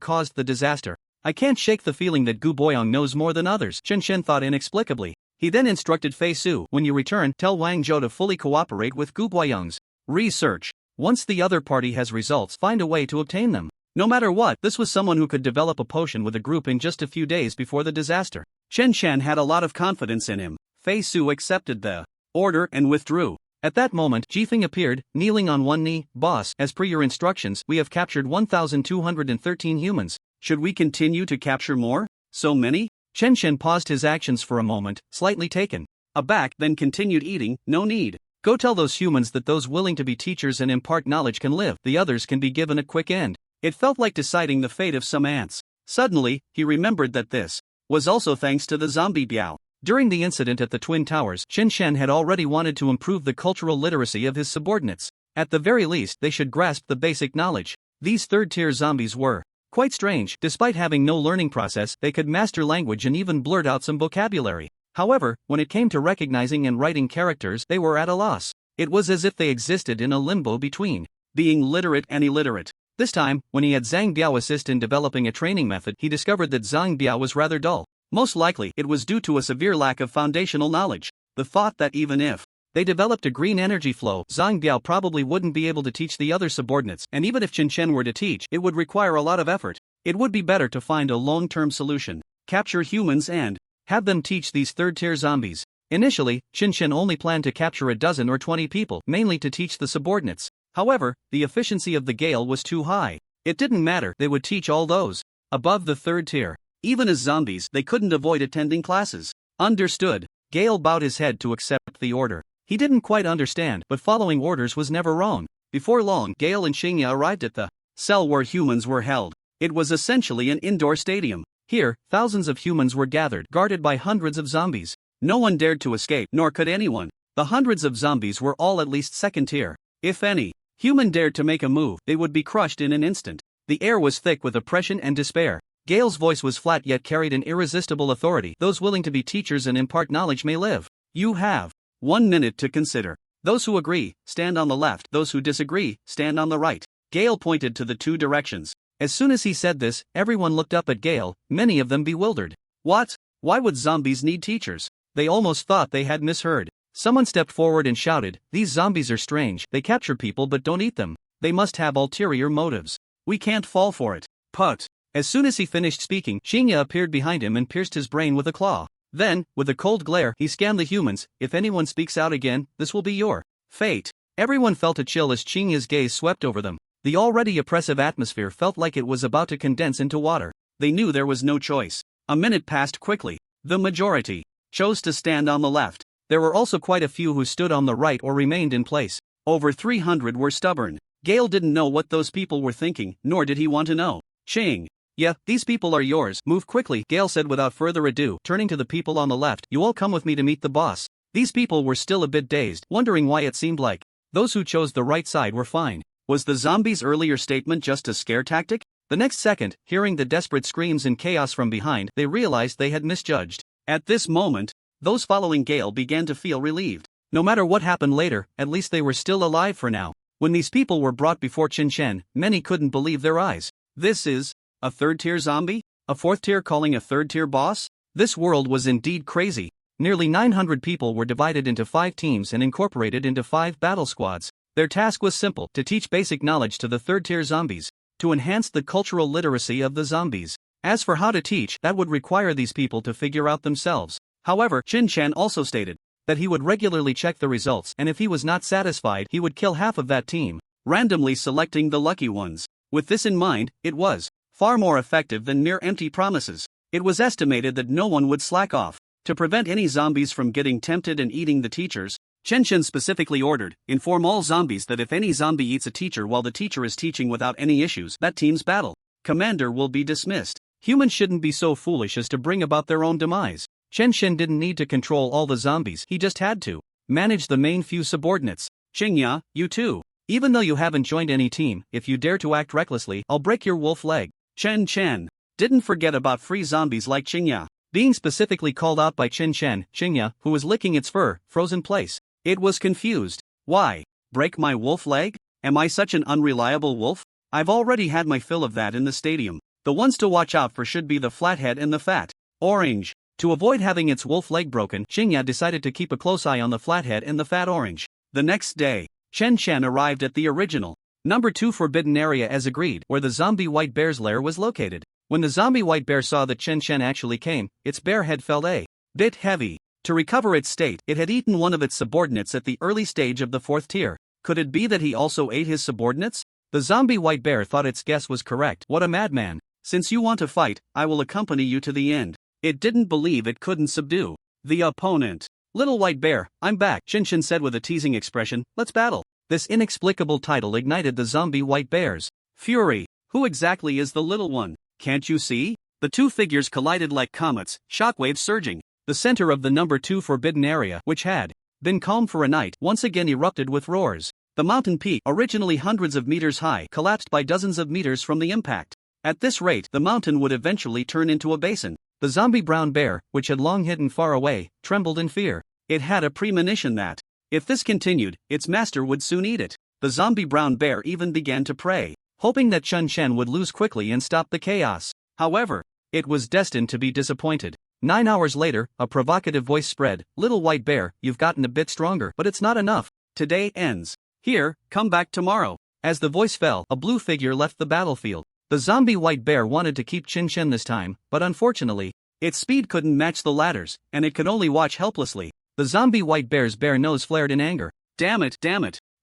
caused the disaster. I can't shake the feeling that Gu Boyang knows more than others, Chen thought inexplicably. He then instructed Fei Su, when you return, tell Wang Zhou to fully cooperate with Gu Boyang's research. Once the other party has results, find a way to obtain them. No matter what, this was someone who could develop a potion with a group in just a few days before the disaster. Chen had a lot of confidence in him. Fei Su accepted the order and withdrew. At that moment, Jifeng appeared, kneeling on one knee. Boss, as per your instructions, we have captured 1,213 humans. Should we continue to capture more? So many? Chen paused his actions for a moment, slightly taken aback, then continued eating. No need. Go tell those humans that those willing to be teachers and impart knowledge can live. The others can be given a quick end. It felt like deciding the fate of some ants. Suddenly, he remembered that this was also thanks to the zombie Biao. During the incident at the Twin Towers, Chen had already wanted to improve the cultural literacy of his subordinates. At the very least, they should grasp the basic knowledge. These 3rd tier zombies were quite strange. Despite having no learning process, they could master language and even blurt out some vocabulary. However, when it came to recognizing and writing characters, they were at a loss. It was as if they existed in a limbo between being literate and illiterate. This time, when he had Zhang Biao assist in developing a training method, he discovered that Zhang Biao was rather dull. Most likely, it was due to a severe lack of foundational knowledge. The thought that even if they developed a green energy flow, Zhang Biao probably wouldn't be able to teach the other subordinates, and even if Chen were to teach, it would require a lot of effort. It would be better to find a long-term solution. Capture humans and have them teach these 3rd tier zombies. Initially, Chen only planned to capture a dozen or 20 people, mainly to teach the subordinates. However, the efficiency of the Gale was too high. It didn't matter, they would teach all those above the 3rd tier. Even as zombies, they couldn't avoid attending classes. Understood. Gale bowed his head to accept the order. He didn't quite understand, but following orders was never wrong. Before long, Gale and Xingya arrived at the cell where humans were held. It was essentially an indoor stadium. Here, thousands of humans were gathered, guarded by hundreds of zombies. No one dared to escape, nor could anyone. The hundreds of zombies were all at least 2nd tier. If any human dared to make a move, they would be crushed in an instant. The air was thick with oppression and despair. Gale's voice was flat yet carried an irresistible authority. Those willing to be teachers and impart knowledge may live. You have 1 minute to consider. Those who agree, stand on the left. Those who disagree, stand on the right. Gale pointed to the 2 directions. As soon as he said this, everyone looked up at Gale, many of them bewildered. What? Why would zombies need teachers? They almost thought they had misheard. Someone stepped forward and shouted, these zombies are strange. They capture people but don't eat them. They must have ulterior motives. We can't fall for it. Put. As soon as he finished speaking, Xingya appeared behind him and pierced his brain with a claw. Then, with a cold glare, he scanned the humans. If anyone speaks out again, this will be your fate. Everyone felt a chill as Xingya's gaze swept over them. The already oppressive atmosphere felt like it was about to condense into water. They knew there was no choice. A minute passed quickly. The majority chose to stand on the left. There were also quite a few who stood on the right or remained in place. Over 300 were stubborn. Gale didn't know what those people were thinking, nor did he want to know. Ching. Yeah, these people are yours. Move quickly, Gale said without further ado, turning to the people on the left. You all come with me to meet the boss. These people were still a bit dazed, wondering why it seemed like those who chose the right side were fine. Was the zombies' earlier statement just a scare tactic? The next second, hearing the desperate screams and chaos from behind, they realized they had misjudged. At this moment, those following Gale began to feel relieved. No matter what happened later, at least they were still alive for now. When these people were brought before Qin Shen, many couldn't believe their eyes. This is a third-tier zombie? A fourth-tier calling a third-tier boss? This world was indeed crazy. Nearly 900 people were divided into 5 teams and incorporated into 5 battle squads. Their task was simple: to teach basic knowledge to the third-tier zombies, to enhance the cultural literacy of the zombies. As for how to teach, that would require these people to figure out themselves. However, Qin Shen also stated that he would regularly check the results, and if he was not satisfied, he would kill half of that team, randomly selecting the lucky ones. With this in mind, it was far more effective than mere empty promises. It was estimated that no one would slack off. To prevent any zombies from getting tempted and eating the teachers, Qin Shen specifically ordered, inform all zombies that if any zombie eats a teacher while the teacher is teaching without any issues, that team's battle commander will be dismissed. Humans shouldn't be so foolish as to bring about their own demise. Qin Shen didn't need to control all the zombies, he just had to manage the main few subordinates. Xingya, you too. Even though you haven't joined any team, if you dare to act recklessly, I'll break your wolf leg. Chen Chen didn't forget about free zombies like Xingya. Being specifically called out by Qin Shen, Xingya, who was licking its fur, froze in place. It was confused. Why? Break my wolf leg? Am I such an unreliable wolf? I've already had my fill of that in the stadium. The ones to watch out for should be the flathead and the fat orange. To avoid having its wolf leg broken, Xingya decided to keep a close eye on the flathead and the fat orange. The next day, Chen Chen arrived at the original number 2 forbidden area as agreed, where the zombie white bear's lair was located. When the zombie white bear saw that Chen Chen actually came, its bare head felt a bit heavy. To recover its state, it had eaten one of its subordinates at the early stage of the 4th tier. Could it be that he also ate his subordinates? The zombie white bear thought its guess was correct. What a madman. Since you want to fight, I will accompany you to the end. It didn't believe it couldn't subdue the opponent. Little white bear, I'm back, Qin Shen said with a teasing expression. Let's battle. This inexplicable title ignited the zombie white bear's fury. Who exactly is the little one? Can't you see? The two figures collided like comets, shockwaves surging. The center of the number 2 forbidden area, which had been calm for a night, once again erupted with roars. The mountain peak, originally hundreds of meters high, collapsed by dozens of meters from the impact. At this rate, the mountain would eventually turn into a basin. The zombie brown bear, which had long hidden far away, trembled in fear. It had a premonition that, if this continued, its master would soon eat it. The zombie brown bear even began to pray, hoping that Qin Shen would lose quickly and stop the chaos. However, it was destined to be disappointed. 9 hours later, a provocative voice spread, "Little white bear, you've gotten a bit stronger, but it's not enough. Today ends here, come back tomorrow." As the voice fell, a blue figure left the battlefield. The zombie white bear wanted to keep Qin Shen this time, but unfortunately, its speed couldn't match the latter's, and it could only watch helplessly. The zombie white bear's bare nose flared in anger. Damn it,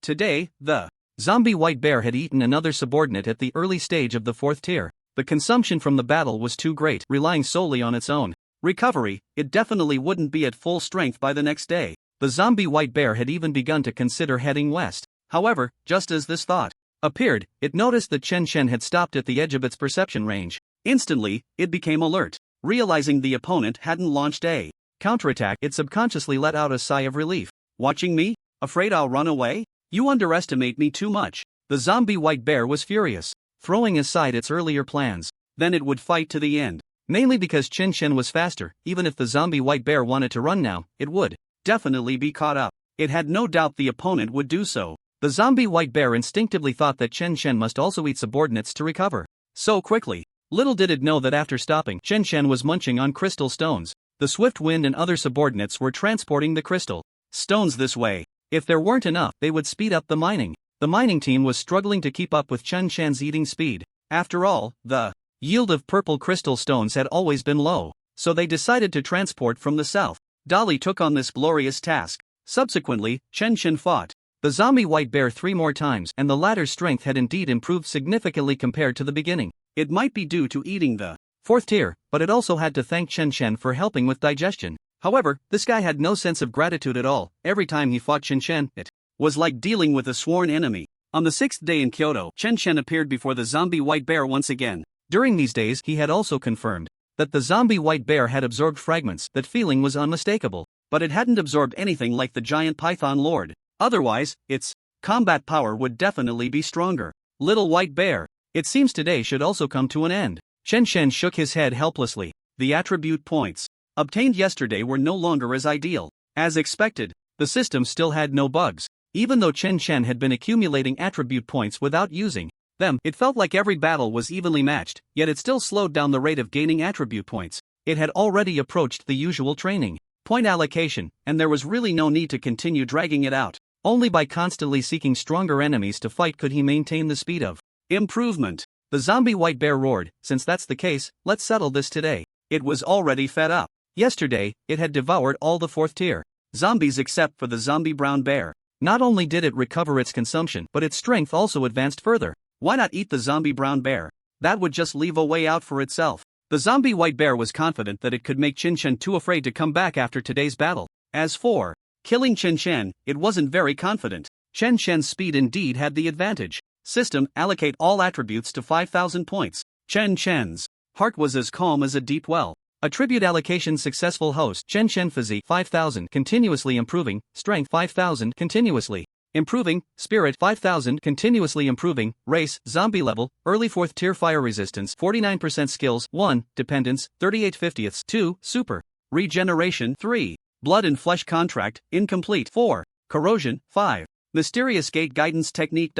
today, the zombie white bear had eaten another subordinate at the early stage of the 4th tier. The consumption from the battle was too great. Relying solely on its own recovery, it definitely wouldn't be at full strength by the next day. The zombie white bear had even begun to consider heading west. However, just as this thought appeared, it noticed that Qin Shen had stopped at the edge of its perception range. Instantly, it became alert. Realizing the opponent hadn't launched a counterattack, it subconsciously let out a sigh of relief. Watching me? Afraid I'll run away? You underestimate me too much. The zombie white bear was furious, throwing aside its earlier plans. Then it would fight to the end. Mainly because Qin Shen was faster. Even if the zombie white bear wanted to run now, it would definitely be caught up. It had no doubt the opponent would do so. The zombie white bear instinctively thought that Qin Shen must also eat subordinates to recover so quickly. Little did it know that after stopping, Qin Shen was munching on crystal stones. The swift wind and other subordinates were transporting the crystal stones this way. If there weren't enough, they would speed up the mining. The mining team was struggling to keep up with Qin Shen's eating speed. After all, the yield of purple crystal stones had always been low, so they decided to transport from the south. Dolly took on this glorious task. Subsequently, Qin Shen fought the zombie white bear 3 more times, and the latter's strength had indeed improved significantly compared to the beginning. It might be due to eating the 4th tier, but it also had to thank Qin Shen for helping with digestion. However, this guy had no sense of gratitude at all. Every time he fought Qin Shen, it was like dealing with a sworn enemy. On the 6th day in Kyoto, Qin Shen appeared before the zombie white bear once again. During these days, he had also confirmed that the zombie white bear had absorbed fragments. That feeling was unmistakable, but it hadn't absorbed anything like the giant python lord. Otherwise, its combat power would definitely be stronger. Little white bear, it seems today should also come to an end. Qin Shen shook his head helplessly. The attribute points obtained yesterday were no longer as ideal. As expected, the system still had no bugs. Even though Chen Chen had been accumulating attribute points without using them, it felt like every battle was evenly matched, yet it still slowed down the rate of gaining attribute points. It had already approached the usual training point allocation, and there was really no need to continue dragging it out. Only by constantly seeking stronger enemies to fight could he maintain the speed of improvement. The zombie white bear roared, "Since that's the case, let's settle this today." It was already fed up. Yesterday, it had devoured all the 4th tier zombies except for the zombie brown bear. Not only did it recover its consumption, but its strength also advanced further. Why not eat the zombie brown bear? That would just leave a way out for itself. The zombie white bear was confident that it could make Chen Chen too afraid to come back after today's battle. As for killing Chen Chen, it wasn't very confident. Chen Chen's speed indeed had the advantage. System, allocate all attributes to 5,000 points. Chen Chen's heart was as calm as a deep well. Attribute allocation successful host. Chen Chen physique 5,000 continuously improving, strength 5,000 continuously improving, spirit 5,000 continuously improving, race, zombie level, early 4th tier fire resistance 49% skills 1, dependence 38/50ths 2, super, regeneration 3, blood and flesh contract, incomplete 4, corrosion 5, mysterious gate guidance technique.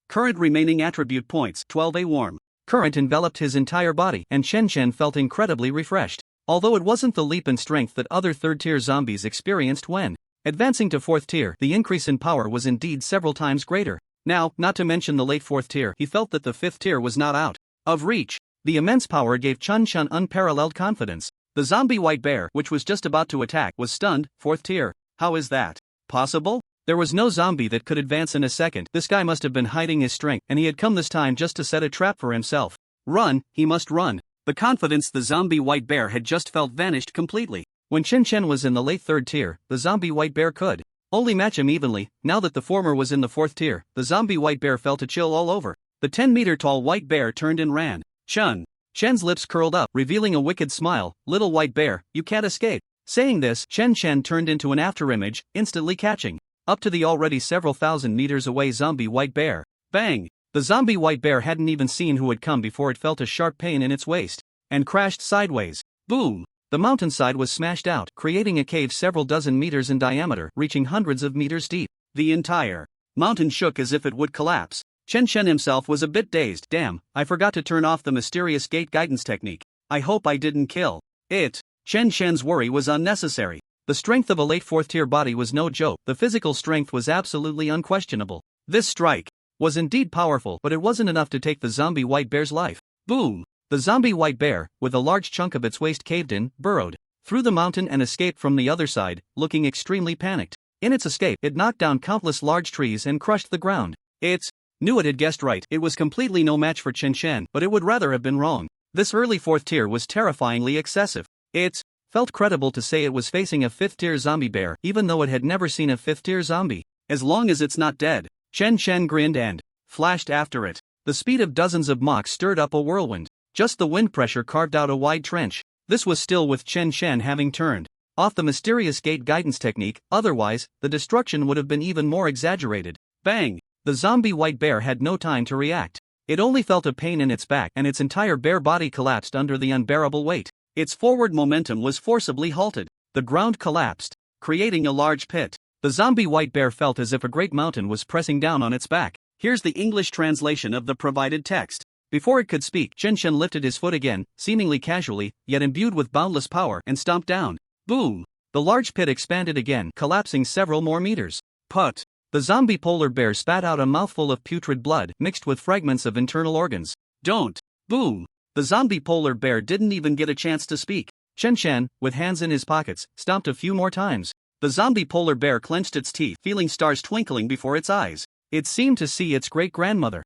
Current remaining attribute points 12. A warm current enveloped his entire body and Chen Chen felt incredibly refreshed. Although it wasn't the leap in strength that other 3rd tier zombies experienced when advancing to 4th tier, the increase in power was indeed several times greater. Now, not to mention the late 4th tier, he felt that the 5th tier was not out of reach. The immense power gave Chen Chen unparalleled confidence. The zombie white bear, which was just about to attack, was stunned. 4th tier. How is that possible? There was no zombie that could advance in a second. This guy must have been hiding his strength, and he had come this time just to set a trap for himself. Run, he must run. The confidence the zombie white bear had just felt vanished completely. When Chen Chen was in the late 3rd tier, the zombie white bear could only match him evenly. Now that the former was in the 4th tier, the zombie white bear felt a chill all over. The 10-meter-tall white bear turned and ran. Chen's lips curled up, revealing a wicked smile. "Little white bear, you can't escape." Saying this, Chen Chen turned into an afterimage, instantly catching up to the already several thousand meters away zombie white bear. Bang! The zombie white bear hadn't even seen who had come before it felt a sharp pain in its waist and crashed sideways. Boom! The mountainside was smashed out, creating a cave several dozen meters in diameter, reaching hundreds of meters deep. The entire mountain shook as if it would collapse. Chen Chen himself was a bit dazed. Damn, I forgot to turn off the mysterious gate guidance technique. I hope I didn't kill it. Chen Chen's worry was unnecessary. The strength of a late 4th tier body was no joke. The physical strength was absolutely unquestionable. This strike was indeed powerful, but it wasn't enough to take the zombie white bear's life. Boom! The zombie white bear, with a large chunk of its waist caved in, burrowed through the mountain and escaped from the other side, looking extremely panicked. In its escape, it knocked down countless large trees and crushed the ground. It knew it had guessed right. It was completely no match for Chen Chen, but it would rather have been wrong. This early 4th tier was terrifyingly excessive. It felt credible to say it was facing a 5th tier zombie bear, even though it had never seen a 5th tier zombie. As long as it's not dead. Chen Chen grinned and flashed after it. The speed of dozens of machs stirred up a whirlwind. Just the wind pressure carved out a wide trench. This was still with Chen Chen having turned off the mysterious gate guidance technique, otherwise, the destruction would have been even more exaggerated. Bang! The zombie white bear had no time to react. It only felt a pain in its back and its entire bare body collapsed under the unbearable weight. Its forward momentum was forcibly halted. The ground collapsed, creating a large pit. The zombie white bear felt as if a great mountain was pressing down on its back. Here's the English translation of the provided text. Before it could speak, Chen Chen lifted his foot again, seemingly casually, yet imbued with boundless power, and stomped down. Boom! The large pit expanded again, collapsing several more meters. Put! The zombie polar bear spat out a mouthful of putrid blood, mixed with fragments of internal organs. Don't! Boom! The zombie polar bear didn't even get a chance to speak. Chen Chen, with hands in his pockets, stomped a few more times. The zombie polar bear clenched its teeth, feeling stars twinkling before its eyes. It seemed to see its great-grandmother.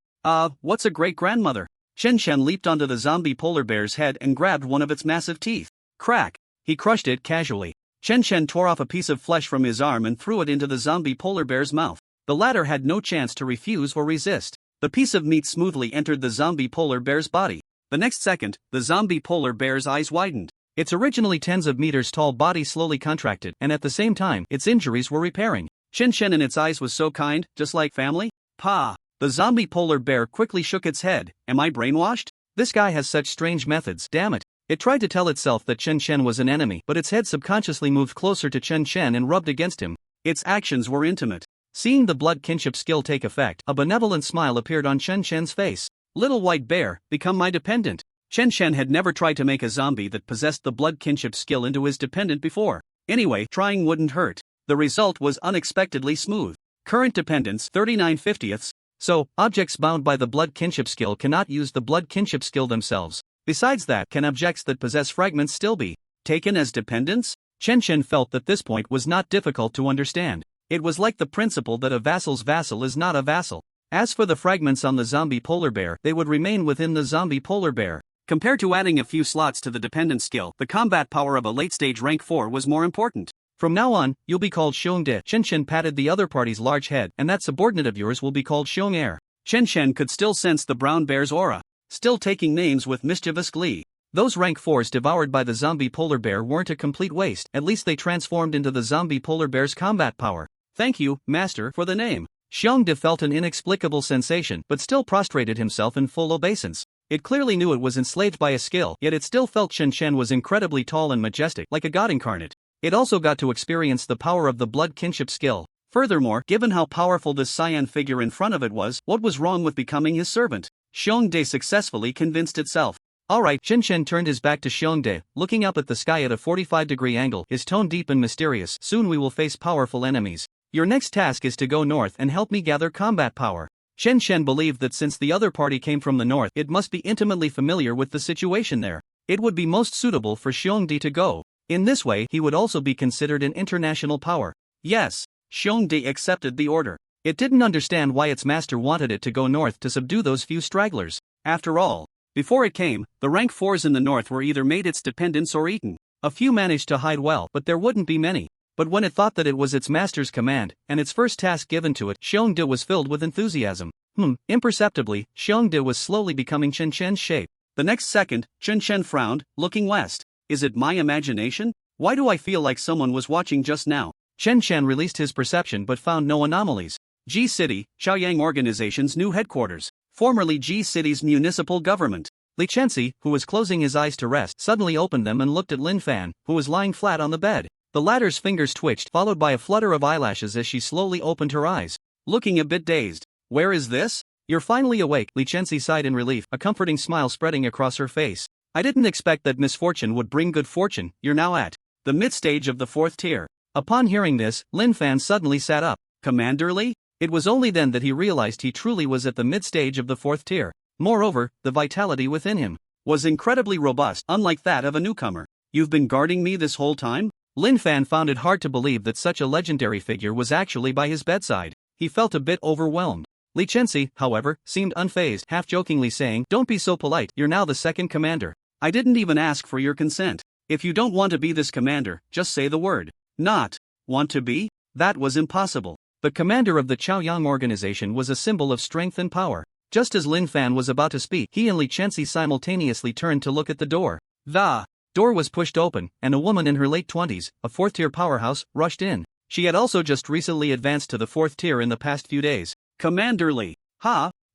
What's a great-grandmother? Chen Chen leaped onto the zombie polar bear's head and grabbed one of its massive teeth. Crack! He crushed it casually. Chen Chen tore off a piece of flesh from his arm and threw it into the zombie polar bear's mouth. The latter had no chance to refuse or resist. The piece of meat smoothly entered the zombie polar bear's body. The next second, the zombie polar bear's eyes widened. Its originally tens of meters tall body slowly contracted, and at the same time, its injuries were repairing. Chen Chen in its eyes was so kind, just like family. Pa! The zombie polar bear quickly shook its head. Am I brainwashed? This guy has such strange methods, damn it. It tried to tell itself that Chen Chen was an enemy, but its head subconsciously moved closer to Chen Chen and rubbed against him. Its actions were intimate. Seeing the blood kinship skill take effect, a benevolent smile appeared on Chen Shen's face. Little white bear, become my dependent. Chen Shen had never tried to make a zombie that possessed the blood kinship skill into his dependent before. Anyway, trying wouldn't hurt. The result was unexpectedly smooth. Current dependence 39/50ths. So, objects bound by the blood kinship skill cannot use the blood kinship skill themselves. Besides that, can objects that possess fragments still be taken as dependents? Chen Shen felt that this point was not difficult to understand. It was like the principle that a vassal's vassal is not a vassal. As for the fragments on the zombie polar bear, they would remain within the zombie polar bear. Compared to adding a few slots to the dependent skill, the combat power of a late-stage rank 4 was more important. From now on, you'll be called Xiongde. Chen Shen patted the other party's large head, and that subordinate of yours will be called Xiong'er. Chen Shen could still sense the brown bear's aura, still taking names with mischievous glee. Those rank 4s devoured by the zombie polar bear weren't a complete waste, at least they transformed into the zombie polar bear's combat power. Thank you, master, for the name. Xiongde felt an inexplicable sensation but still prostrated himself in full obeisance. It clearly knew it was enslaved by a skill, yet it still felt Chen Shen was incredibly tall and majestic, like a god incarnate. It also got to experience the power of the blood kinship skill. Furthermore, given how powerful this cyan figure in front of it was, what was wrong with becoming his servant? Xiongde successfully convinced itself. Alright, Chen Shen turned his back to Xiongde, looking up at the sky at a 45-degree angle, his tone deep and mysterious. Soon we will face powerful enemies. Your next task is to go north and help me gather combat power. Chen Shen believed that since the other party came from the north, it must be intimately familiar with the situation there. It would be most suitable for Xiongde to go. In this way, he would also be considered an international power. Yes, Xiongde accepted the order. It didn't understand why its master wanted it to go north to subdue those few stragglers. After all, before it came, the rank 4s in the north were either made its dependents or eaten. A few managed to hide well, but there wouldn't be many. But when it thought that it was its master's command, and its first task given to it, Xiongde was filled with enthusiasm. Imperceptibly, Xiongde was slowly becoming Chen Shen's shape. The next second, Chen Shen frowned, looking west. Is it my imagination? Why do I feel like someone was watching just now? Chen Shen released his perception but found no anomalies. G City, Chaoyang Organization's new headquarters, formerly G City's municipal government. Li Chenxi, who was closing his eyes to rest, suddenly opened them and looked at Lin Fan, who was lying flat on the bed. The latter's fingers twitched, followed by a flutter of eyelashes as she slowly opened her eyes. Looking a bit dazed. Where is this? You're finally awake, Li Chenxi sighed in relief, a comforting smile spreading across her face. I didn't expect that misfortune would bring good fortune. You're now at the mid-stage of the 4th tier. Upon hearing this, Lin Fan suddenly sat up. Commander Li? It was only then that he realized he truly was at the mid-stage of the 4th tier. Moreover, the vitality within him was incredibly robust, unlike that of a newcomer. You've been guarding me this whole time? Lin Fan found it hard to believe that such a legendary figure was actually by his bedside. He felt a bit overwhelmed. Li Chenxi, however, seemed unfazed, half-jokingly saying, "Don't be so polite, you're now the second commander. I didn't even ask for your consent. If you don't want to be this commander, just say the word." Not want to be? That was impossible. The commander of the Chaoyang organization was a symbol of strength and power. Just as Lin Fan was about to speak, he and Li Chenxi simultaneously turned to look at the door. The door was pushed open, and a woman in her late 20s, a 4th-tier powerhouse, rushed in. She had also just recently advanced to the 4th tier in the past few days. Commander Li.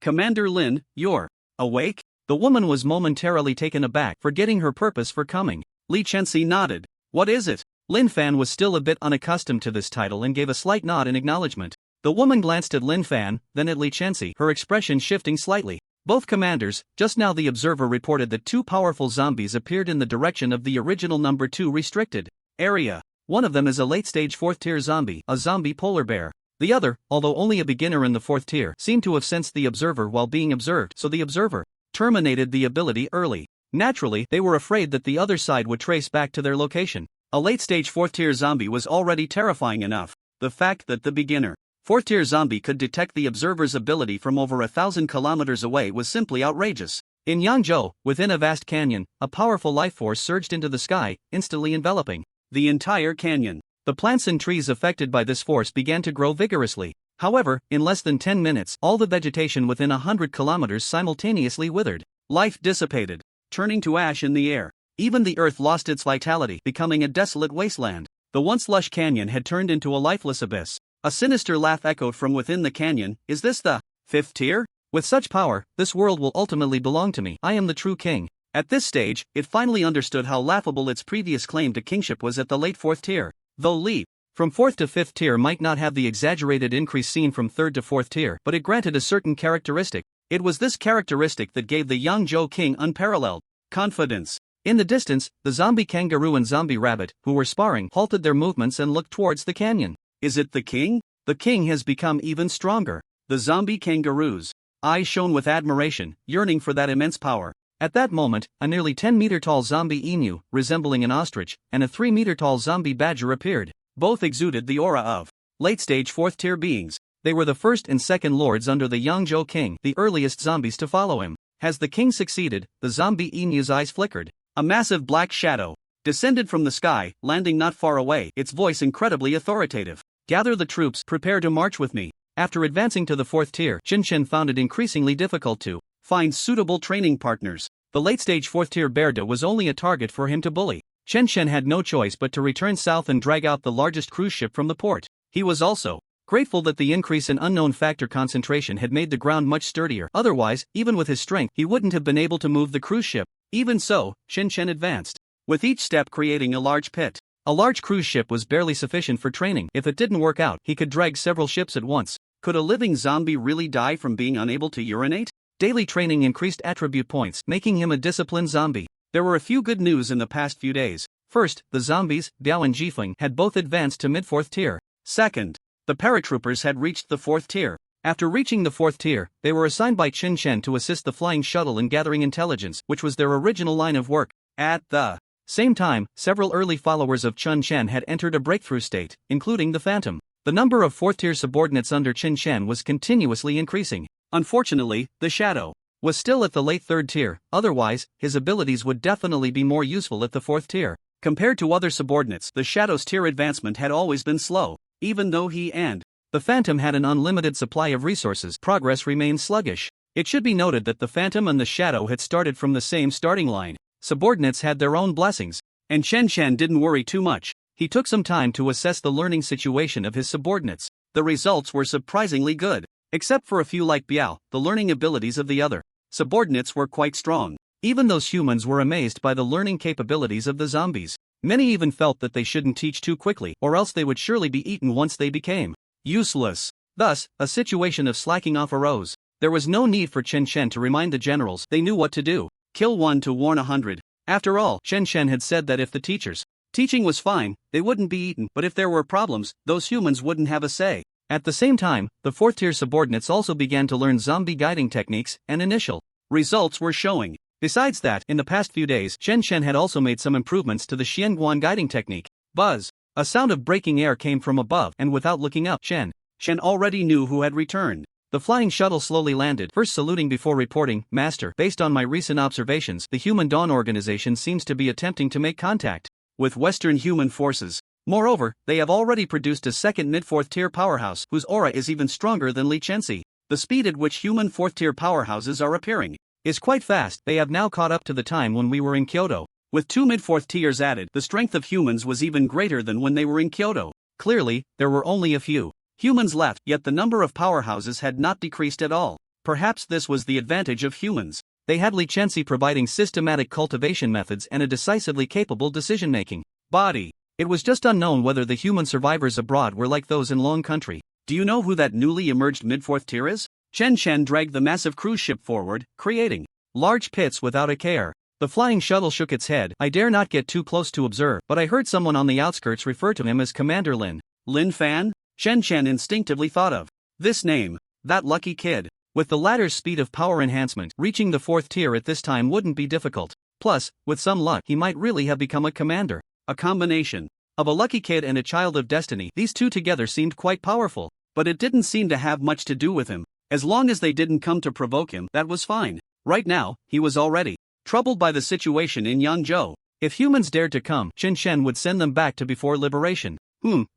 Commander Lin, you're awake? The woman was momentarily taken aback, forgetting her purpose for coming. Li Chenxi nodded. What is it? Lin Fan was still a bit unaccustomed to this title and gave a slight nod in acknowledgement. The woman glanced at Lin Fan, then at Li Chenxi, her expression shifting slightly. Both commanders. Just now the observer reported that 2 powerful zombies appeared in the direction of the original number 2 restricted area. One of them is a late-stage 4th-tier zombie, a zombie polar bear. The other, although only a beginner in the 4th tier, seemed to have sensed the observer while being observed, so the observer terminated the ability early. Naturally, they were afraid that the other side would trace back to their location. A late-stage 4th-tier zombie was already terrifying enough. The fact that the beginner 4th-tier zombie could detect the observer's ability from over 1,000 kilometers away was simply outrageous. In Yangzhou, within a vast canyon, a powerful life force surged into the sky, instantly enveloping the entire canyon. The plants and trees affected by this force began to grow vigorously. However, in less than 10 minutes, all the vegetation within 100 kilometers simultaneously withered. Life dissipated, turning to ash in the air. Even the earth lost its vitality, becoming a desolate wasteland. The once lush canyon had turned into a lifeless abyss. A sinister laugh echoed from within the canyon. Is this the 5th tier? With such power, this world will ultimately belong to me. I am the true king. At this stage, it finally understood how laughable its previous claim to kingship was at the late 4th tier. Though Li From 4th to 5th tier might not have the exaggerated increase seen from 3rd to 4th tier, but it granted a certain characteristic. It was this characteristic that gave the Yangzhou king unparalleled confidence. In the distance, the zombie kangaroo and zombie rabbit, who were sparring, halted their movements and looked towards the canyon. Is it the king? The king has become even stronger. The zombie kangaroo's eyes shone with admiration, yearning for that immense power. At that moment, a nearly 10-meter-tall zombie emu, resembling an ostrich, and a 3-meter-tall zombie badger appeared. Both exuded the aura of late-stage 4th-tier beings. They were the first and second lords under the Yangzhou king, the earliest zombies to follow him. As the king succeeded, the zombie emu's eyes flickered. A massive black shadow descended from the sky, landing not far away, its voice incredibly authoritative. Gather the troops, prepare to march with me. After advancing to the 4th tier, Qinshen found it increasingly difficult to find suitable training partners. The late-stage 4th tier Berda was only a target for him to bully. Qinshen had no choice but to return south and drag out the largest cruise ship from the port. He was also grateful that the increase in unknown factor concentration had made the ground much sturdier. Otherwise, even with his strength, he wouldn't have been able to move the cruise ship. Even so, Qinshen advanced, with each step creating a large pit. A large cruise ship was barely sufficient for training. If it didn't work out, he could drag several ships at once. Could a living zombie really die from being unable to urinate? Daily training increased attribute points, making him a disciplined zombie. There were a few good news in the past few days. First, the zombies, Biao and Jifeng, had both advanced to mid-4th tier. Second, the paratroopers had reached the 4th tier. After reaching the 4th tier, they were assigned by Qinshen to assist the flying shuttle in gathering intelligence, which was their original line of work. At the same time, several early followers of Qinshen had entered a breakthrough state, including the Phantom. The number of 4th tier subordinates under Qinshen was continuously increasing. Unfortunately, the Shadow was still at the late 3rd tier, otherwise, his abilities would definitely be more useful at the 4th tier. Compared to other subordinates, the Shadow's tier advancement had always been slow. Even though he and the Phantom had an unlimited supply of resources, progress remained sluggish. It should be noted that the Phantom and the Shadow had started from the same starting line. Subordinates had their own blessings, and Qinshen didn't worry too much. He took some time to assess the learning situation of his subordinates. The results were surprisingly good. Except for a few like Biao, the learning abilities of the other subordinates were quite strong. Even those humans were amazed by the learning capabilities of the zombies. Many even felt that they shouldn't teach too quickly, or else they would surely be eaten once they became useless. Thus, a situation of slacking off arose. There was no need for Qinshen to remind the generals, they knew what to do. Kill 1 to warn 100. After all, Qinshen had said that if the teachers' teaching was fine, they wouldn't be eaten, but if there were problems, those humans wouldn't have a say. At the same time, the 4th tier subordinates also began to learn zombie guiding techniques, and initial results were showing. Besides that, in the past few days, Qinshen had also made some improvements to the Xianguan guiding technique. Buzz! A sound of breaking air came from above, and without looking up, Shen already knew who had returned. The flying shuttle slowly landed, first saluting before reporting, Master, based on my recent observations, the Human Dawn organization seems to be attempting to make contact with Western human forces. Moreover, they have already produced a second mid-4th tier powerhouse, whose aura is even stronger than Li Chenxi. The speed at which human 4th tier powerhouses are appearing is quite fast. They have now caught up to the time when we were in Kyoto. With 2 mid-4th tiers added, the strength of humans was even greater than when they were in Kyoto. Clearly, there were only a few humans left, yet the number of powerhouses had not decreased at all. Perhaps this was the advantage of humans. They had Li Chenxi providing systematic cultivation methods and a decisively capable decision-making body. It was just unknown whether the human survivors abroad were like those in Long Country. Do you know who that newly emerged mid-4th tier is? Qinshen dragged the massive cruise ship forward, creating large pits without a care. The flying shuttle shook its head. I dare not get too close to observe, but I heard someone on the outskirts refer to him as Commander Lin. Lin Fan? Qinshen instinctively thought of this name. That lucky kid. With the latter's speed of power enhancement, reaching the 4th tier at this time wouldn't be difficult. Plus, with some luck, he might really have become a commander. A combination of a lucky kid and a child of destiny. These two together seemed quite powerful, but it didn't seem to have much to do with him. As long as they didn't come to provoke him, that was fine. Right now, he was already troubled by the situation in Yangzhou. If humans dared to come, Qinshen would send them back to before liberation.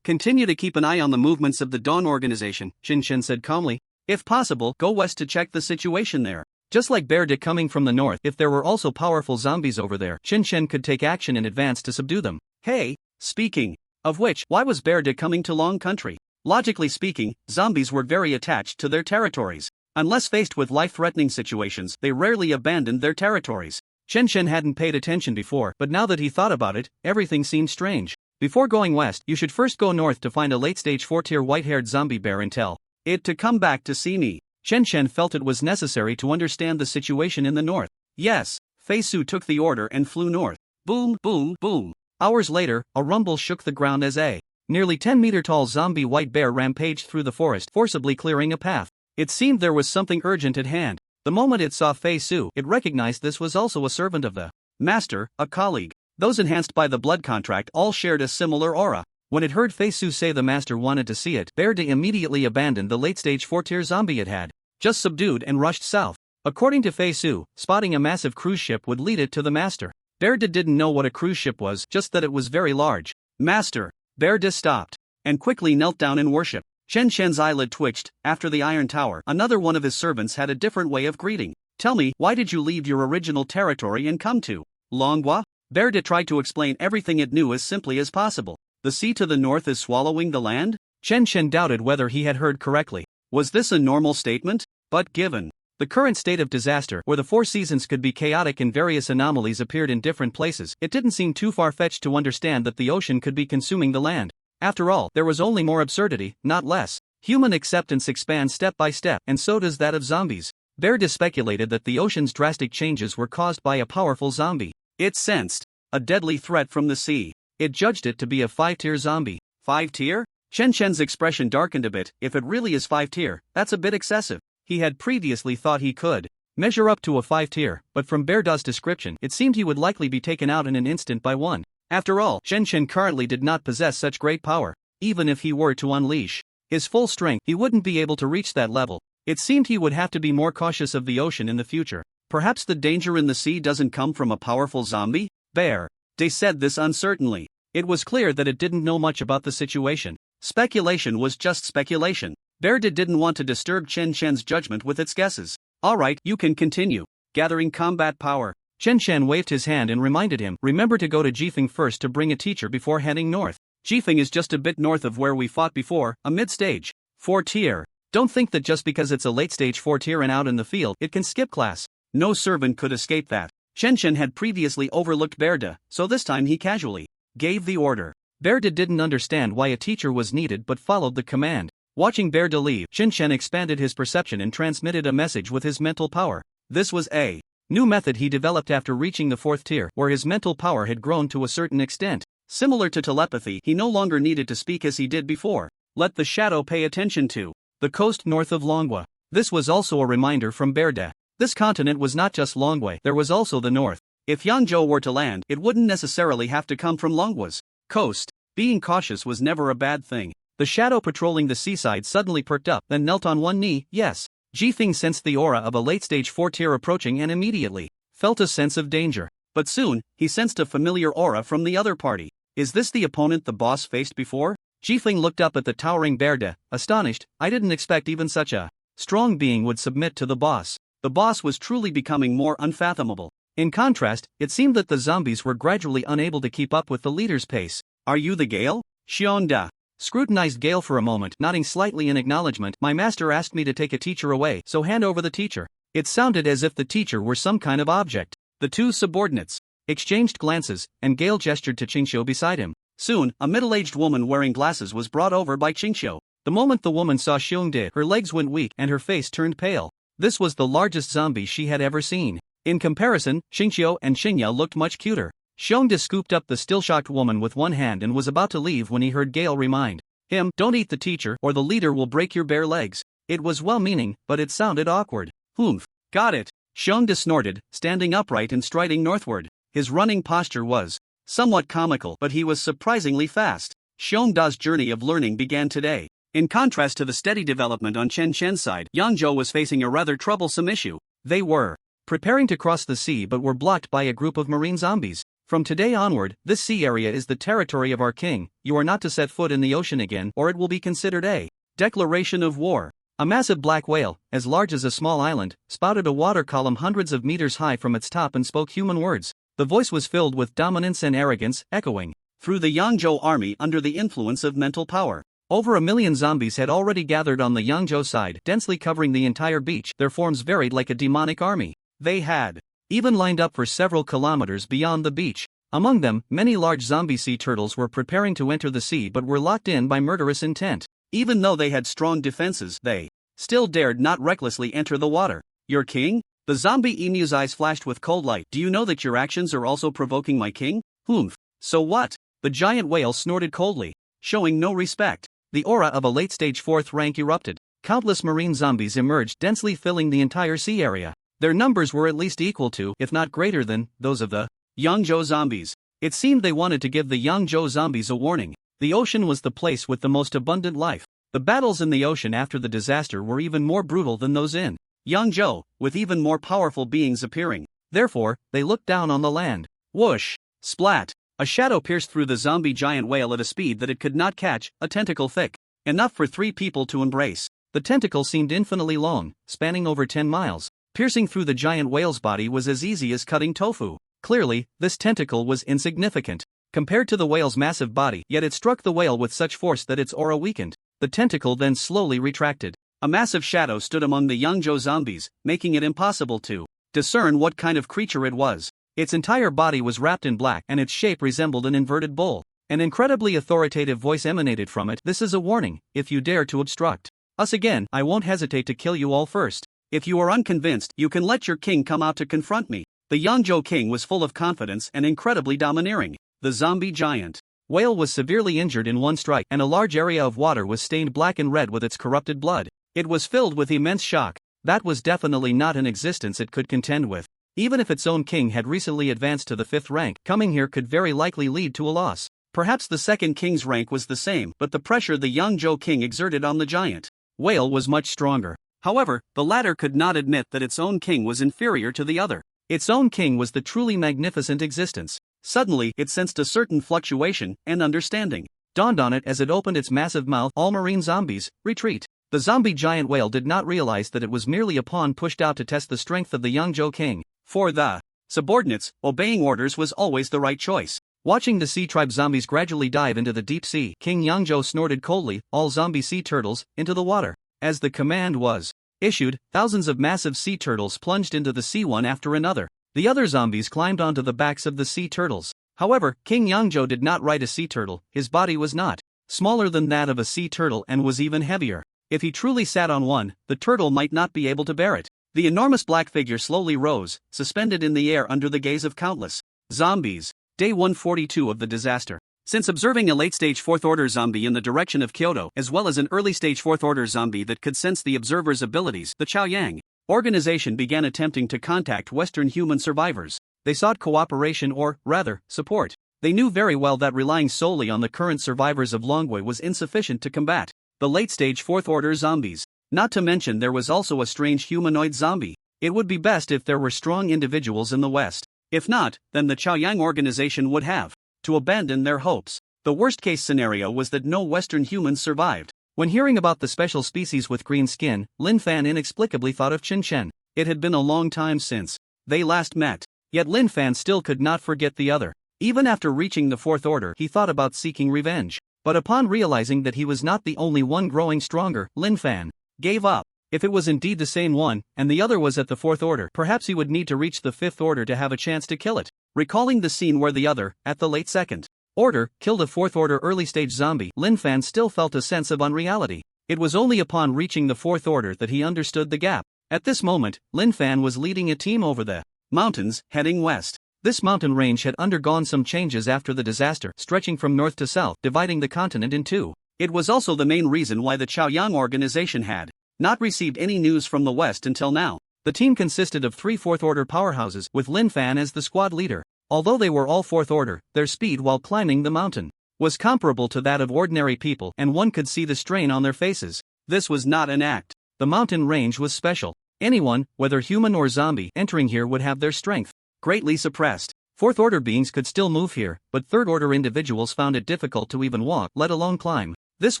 Continue to keep an eye on the movements of the Dawn organization, Qinshen said calmly. If possible, go west to check the situation there. Just like Bear Dick coming from the north, if there were also powerful zombies over there, Qinshen could take action in advance to subdue them. Hey, speaking of which, why was Bear Dick coming to Long Country? Logically speaking, zombies were very attached to their territories. Unless faced with life-threatening situations, they rarely abandoned their territories. Qinshen hadn't paid attention before, but now that he thought about it, everything seemed strange. Before going west, you should first go north to find a late-stage 4-tier white-haired zombie bear and tell it to come back to see me. Chen Chen felt it was necessary to understand the situation in the north. Yes, Fei Su took the order and flew north. Boom, boom, boom. Hours later, a rumble shook the ground as a nearly 10-meter-tall zombie white bear rampaged through the forest, forcibly clearing a path. It seemed there was something urgent at hand. The moment it saw Fei Su, it recognized this was also a servant of the master, a colleague. Those enhanced by the blood contract all shared a similar aura. When it heard Fei Su say the master wanted to see it, Bear immediately abandoned the late-stage 4-tier zombie it had just subdued and rushed south. According to Fei Su, spotting a massive cruise ship would lead it to the master. Bear didn't know what a cruise ship was, just that it was very large. Master. Bear stopped and quickly knelt down in worship. Chen Chen's eyelid twitched. After the Iron Tower, another one of his servants had a different way of greeting. Tell me, why did you leave your original territory and come to Longwa? Bear tried to explain everything it knew as simply as possible. The sea to the north is swallowing the land? Chen Chen doubted whether he had heard correctly. Was this a normal statement? But given the current state of disaster, where the 4 seasons could be chaotic and various anomalies appeared in different places, it didn't seem too far-fetched to understand that the ocean could be consuming the land. After all, there was only more absurdity, not less. Human acceptance expands step by step, and so does that of zombies. Bear speculated that the ocean's drastic changes were caused by a powerful zombie. It sensed a deadly threat from the sea. It judged it to be a 5-tier zombie. 5-tier? Chen Chen's expression darkened a bit. If it really is 5-tier, that's a bit excessive. He had previously thought he could measure up to a 5-tier, but from Bear's description, it seemed he would likely be taken out in an instant by one. After all, Chen Chen currently did not possess such great power. Even if he were to unleash his full strength, he wouldn't be able to reach that level. It seemed he would have to be more cautious of the ocean in the future. Perhaps the danger in the sea doesn't come from a powerful zombie? Bear said this uncertainly. It was clear that it didn't know much about the situation. Speculation was just speculation. Bear didn't want to disturb Chen Chen's judgment with its guesses. Alright, you can continue gathering combat power. Chen Chen waved his hand and reminded him, remember to go to Jifeng first to bring a teacher before heading north. Jifeng is just a bit north of where we fought before, a mid-stage 4-tier. Don't think that just because it's a late-stage 4-tier and out in the field, it can skip class. No servant could escape that. Chen Chen had previously overlooked Bear, so this time he casually gave the order. Bear didn't understand why a teacher was needed but followed the command. Watching Bear leave, Chen Chen expanded his perception and transmitted a message with his mental power. This was a new method he developed after reaching the 4th tier, where his mental power had grown to a certain extent. Similar to telepathy, he no longer needed to speak as he did before. Let the shadow pay attention to the coast north of Longwa. This was also a reminder from Bear. This continent was not just Longwei, there was also the north. If Yangzhou were to land, it wouldn't necessarily have to come from Longwa's coast. Being cautious was never a bad thing. The shadow patrolling the seaside suddenly perked up, then knelt on one knee. Yes. Jifeng sensed the aura of a late-stage 4-tier approaching and immediately felt a sense of danger. But soon, he sensed a familiar aura from the other party. Is this the opponent the boss faced before? Jifeng looked up at the towering Bear, astonished. I didn't expect even such a strong being would submit to the boss. The boss was truly becoming more unfathomable. In contrast, it seemed that the zombies were gradually unable to keep up with the leader's pace. Are you the Gale? Xionda scrutinized Gale for a moment, nodding slightly in acknowledgement. My master asked me to take a teacher away, so hand over the teacher. It sounded as if the teacher were some kind of object. The two subordinates exchanged glances, and Gale gestured to Qingxiu beside him. Soon, a middle-aged woman wearing glasses was brought over by Qingxiu. The moment the woman saw Xiongde, her legs went weak and her face turned pale. This was the largest zombie she had ever seen. In comparison, Qingxiu and Xingya looked much cuter. Xiongde scooped up the still-shocked woman with one hand and was about to leave when he heard Gale remind him, don't eat the teacher or the leader will break your bare legs. It was well-meaning, but it sounded awkward. Humph. Got it. Xiongde snorted, standing upright and striding northward. His running posture was somewhat comical, but he was surprisingly fast. Xiongda's journey of learning began today. In contrast to the steady development on Chen Chen's side, Yangzhou was facing a rather troublesome issue. They were preparing to cross the sea but were blocked by a group of marine zombies. From today onward, this sea area is the territory of our king. You are not to set foot in the ocean again or it will be considered a declaration of war. A massive black whale, as large as a small island, spouted a water column hundreds of meters high from its top and spoke human words. The voice was filled with dominance and arrogance, echoing through the Yangzhou army under the influence of mental power. Over 1 million zombies had already gathered on the Yangzhou side, densely covering the entire beach. Their forms varied like a demonic army. They had even lined up for several kilometers beyond the beach. Among them, many large zombie sea turtles were preparing to enter the sea but were locked in by murderous intent. Even though they had strong defenses, they still dared not recklessly enter the water. Your king? The zombie emu's eyes flashed with cold light. Do you know that your actions are also provoking my king? Humph. So what? The giant whale snorted coldly, showing no respect. The aura of a late-stage 4th rank erupted. Countless marine zombies emerged, densely filling the entire sea area. Their numbers were at least equal to, if not greater than, those of the Yangzhou zombies. It seemed they wanted to give the Yangzhou zombies a warning. The ocean was the place with the most abundant life. The battles in the ocean after the disaster were even more brutal than those in Yangzhou, with even more powerful beings appearing. Therefore, they looked down on the land. Whoosh! Splat! A shadow pierced through the zombie giant whale at a speed that it could not catch, a tentacle thick. Enough for 3 people to embrace. The tentacle seemed infinitely long, spanning over 10 miles. Piercing through the giant whale's body was as easy as cutting tofu. Clearly, this tentacle was insignificant compared to the whale's massive body, yet it struck the whale with such force that its aura weakened. The tentacle then slowly retracted. A massive shadow stood among the Yangzhou zombies, making it impossible to discern what kind of creature it was. Its entire body was wrapped in black and its shape resembled an inverted bowl. An incredibly authoritative voice emanated from it. This is a warning. If you dare to obstruct us again, I won't hesitate to kill you all first. If you are unconvinced, you can let your king come out to confront me. The Yangzhou king was full of confidence and incredibly domineering. The zombie giant whale was severely injured in one strike, and a large area of water was stained black and red with its corrupted blood. It was filled with immense shock. That was definitely not an existence it could contend with. Even if its own king had recently advanced to the 5th rank, coming here could very likely lead to a loss. Perhaps the 2nd king's rank was the same, but the pressure the Yangzhou king exerted on the giant whale was much stronger. However, the latter could not admit that its own king was inferior to the other. Its own king was the truly magnificent existence. Suddenly, it sensed a certain fluctuation and understanding dawned on it as it opened its massive mouth. All marine zombies, retreat. The zombie giant whale did not realize that it was merely a pawn pushed out to test the strength of the Yangzhou king. For the subordinates, obeying orders was always the right choice. Watching the sea tribe zombies gradually dive into the deep sea, King Yangzhou snorted coldly, all zombie sea turtles, into the water. As the command was issued, thousands of massive sea turtles plunged into the sea one after another. The other zombies climbed onto the backs of the sea turtles. However, King Yangzhou did not ride a sea turtle. His body was not smaller than that of a sea turtle and was even heavier. If he truly sat on one, the turtle might not be able to bear it. The enormous black figure slowly rose, suspended in the air under the gaze of countless zombies. Day 142 of the disaster. Since observing a late-stage 4th-order zombie in the direction of Kyoto, as well as an early-stage 4th-order zombie that could sense the observer's abilities, the Chaoyang organization began attempting to contact Western human survivors. They sought cooperation or, rather, support. They knew very well that relying solely on the current survivors of Longwei was insufficient to combat the late-stage 4th-order zombies. Not to mention there was also a strange humanoid zombie. It would be best if there were strong individuals in the West. If not, then the Chaoyang organization would have to abandon their hopes. The worst-case scenario was that no Western humans survived. When hearing about the special species with green skin, Lin Fan inexplicably thought of Qin Shen. It had been a long time since they last met. Yet Lin Fan still could not forget the other. Even after reaching the 4th order, he thought about seeking revenge. But upon realizing that he was not the only one growing stronger, Lin Fan gave up. If it was indeed the same one, and the other was at the 4th order, perhaps he would need to reach the 5th order to have a chance to kill it. Recalling the scene where the other, at the late 2nd order, killed a 4th order early-stage zombie, Lin Fan still felt a sense of unreality. It was only upon reaching the 4th order that he understood the gap. At this moment, Lin Fan was leading a team over the mountains, heading west. This mountain range had undergone some changes after the disaster, stretching from north to south, dividing the continent in two. It was also the main reason why the Chaoyang organization had not received any news from the West until now. The team consisted of 3 4th-order powerhouses, with Lin Fan as the squad leader. Although they were all 4th order, their speed while climbing the mountain was comparable to that of ordinary people, and one could see the strain on their faces. This was not an act. The mountain range was special. Anyone, whether human or zombie, entering here would have their strength greatly suppressed. 4th order beings could still move here, but 3rd order individuals found it difficult to even walk, let alone climb. This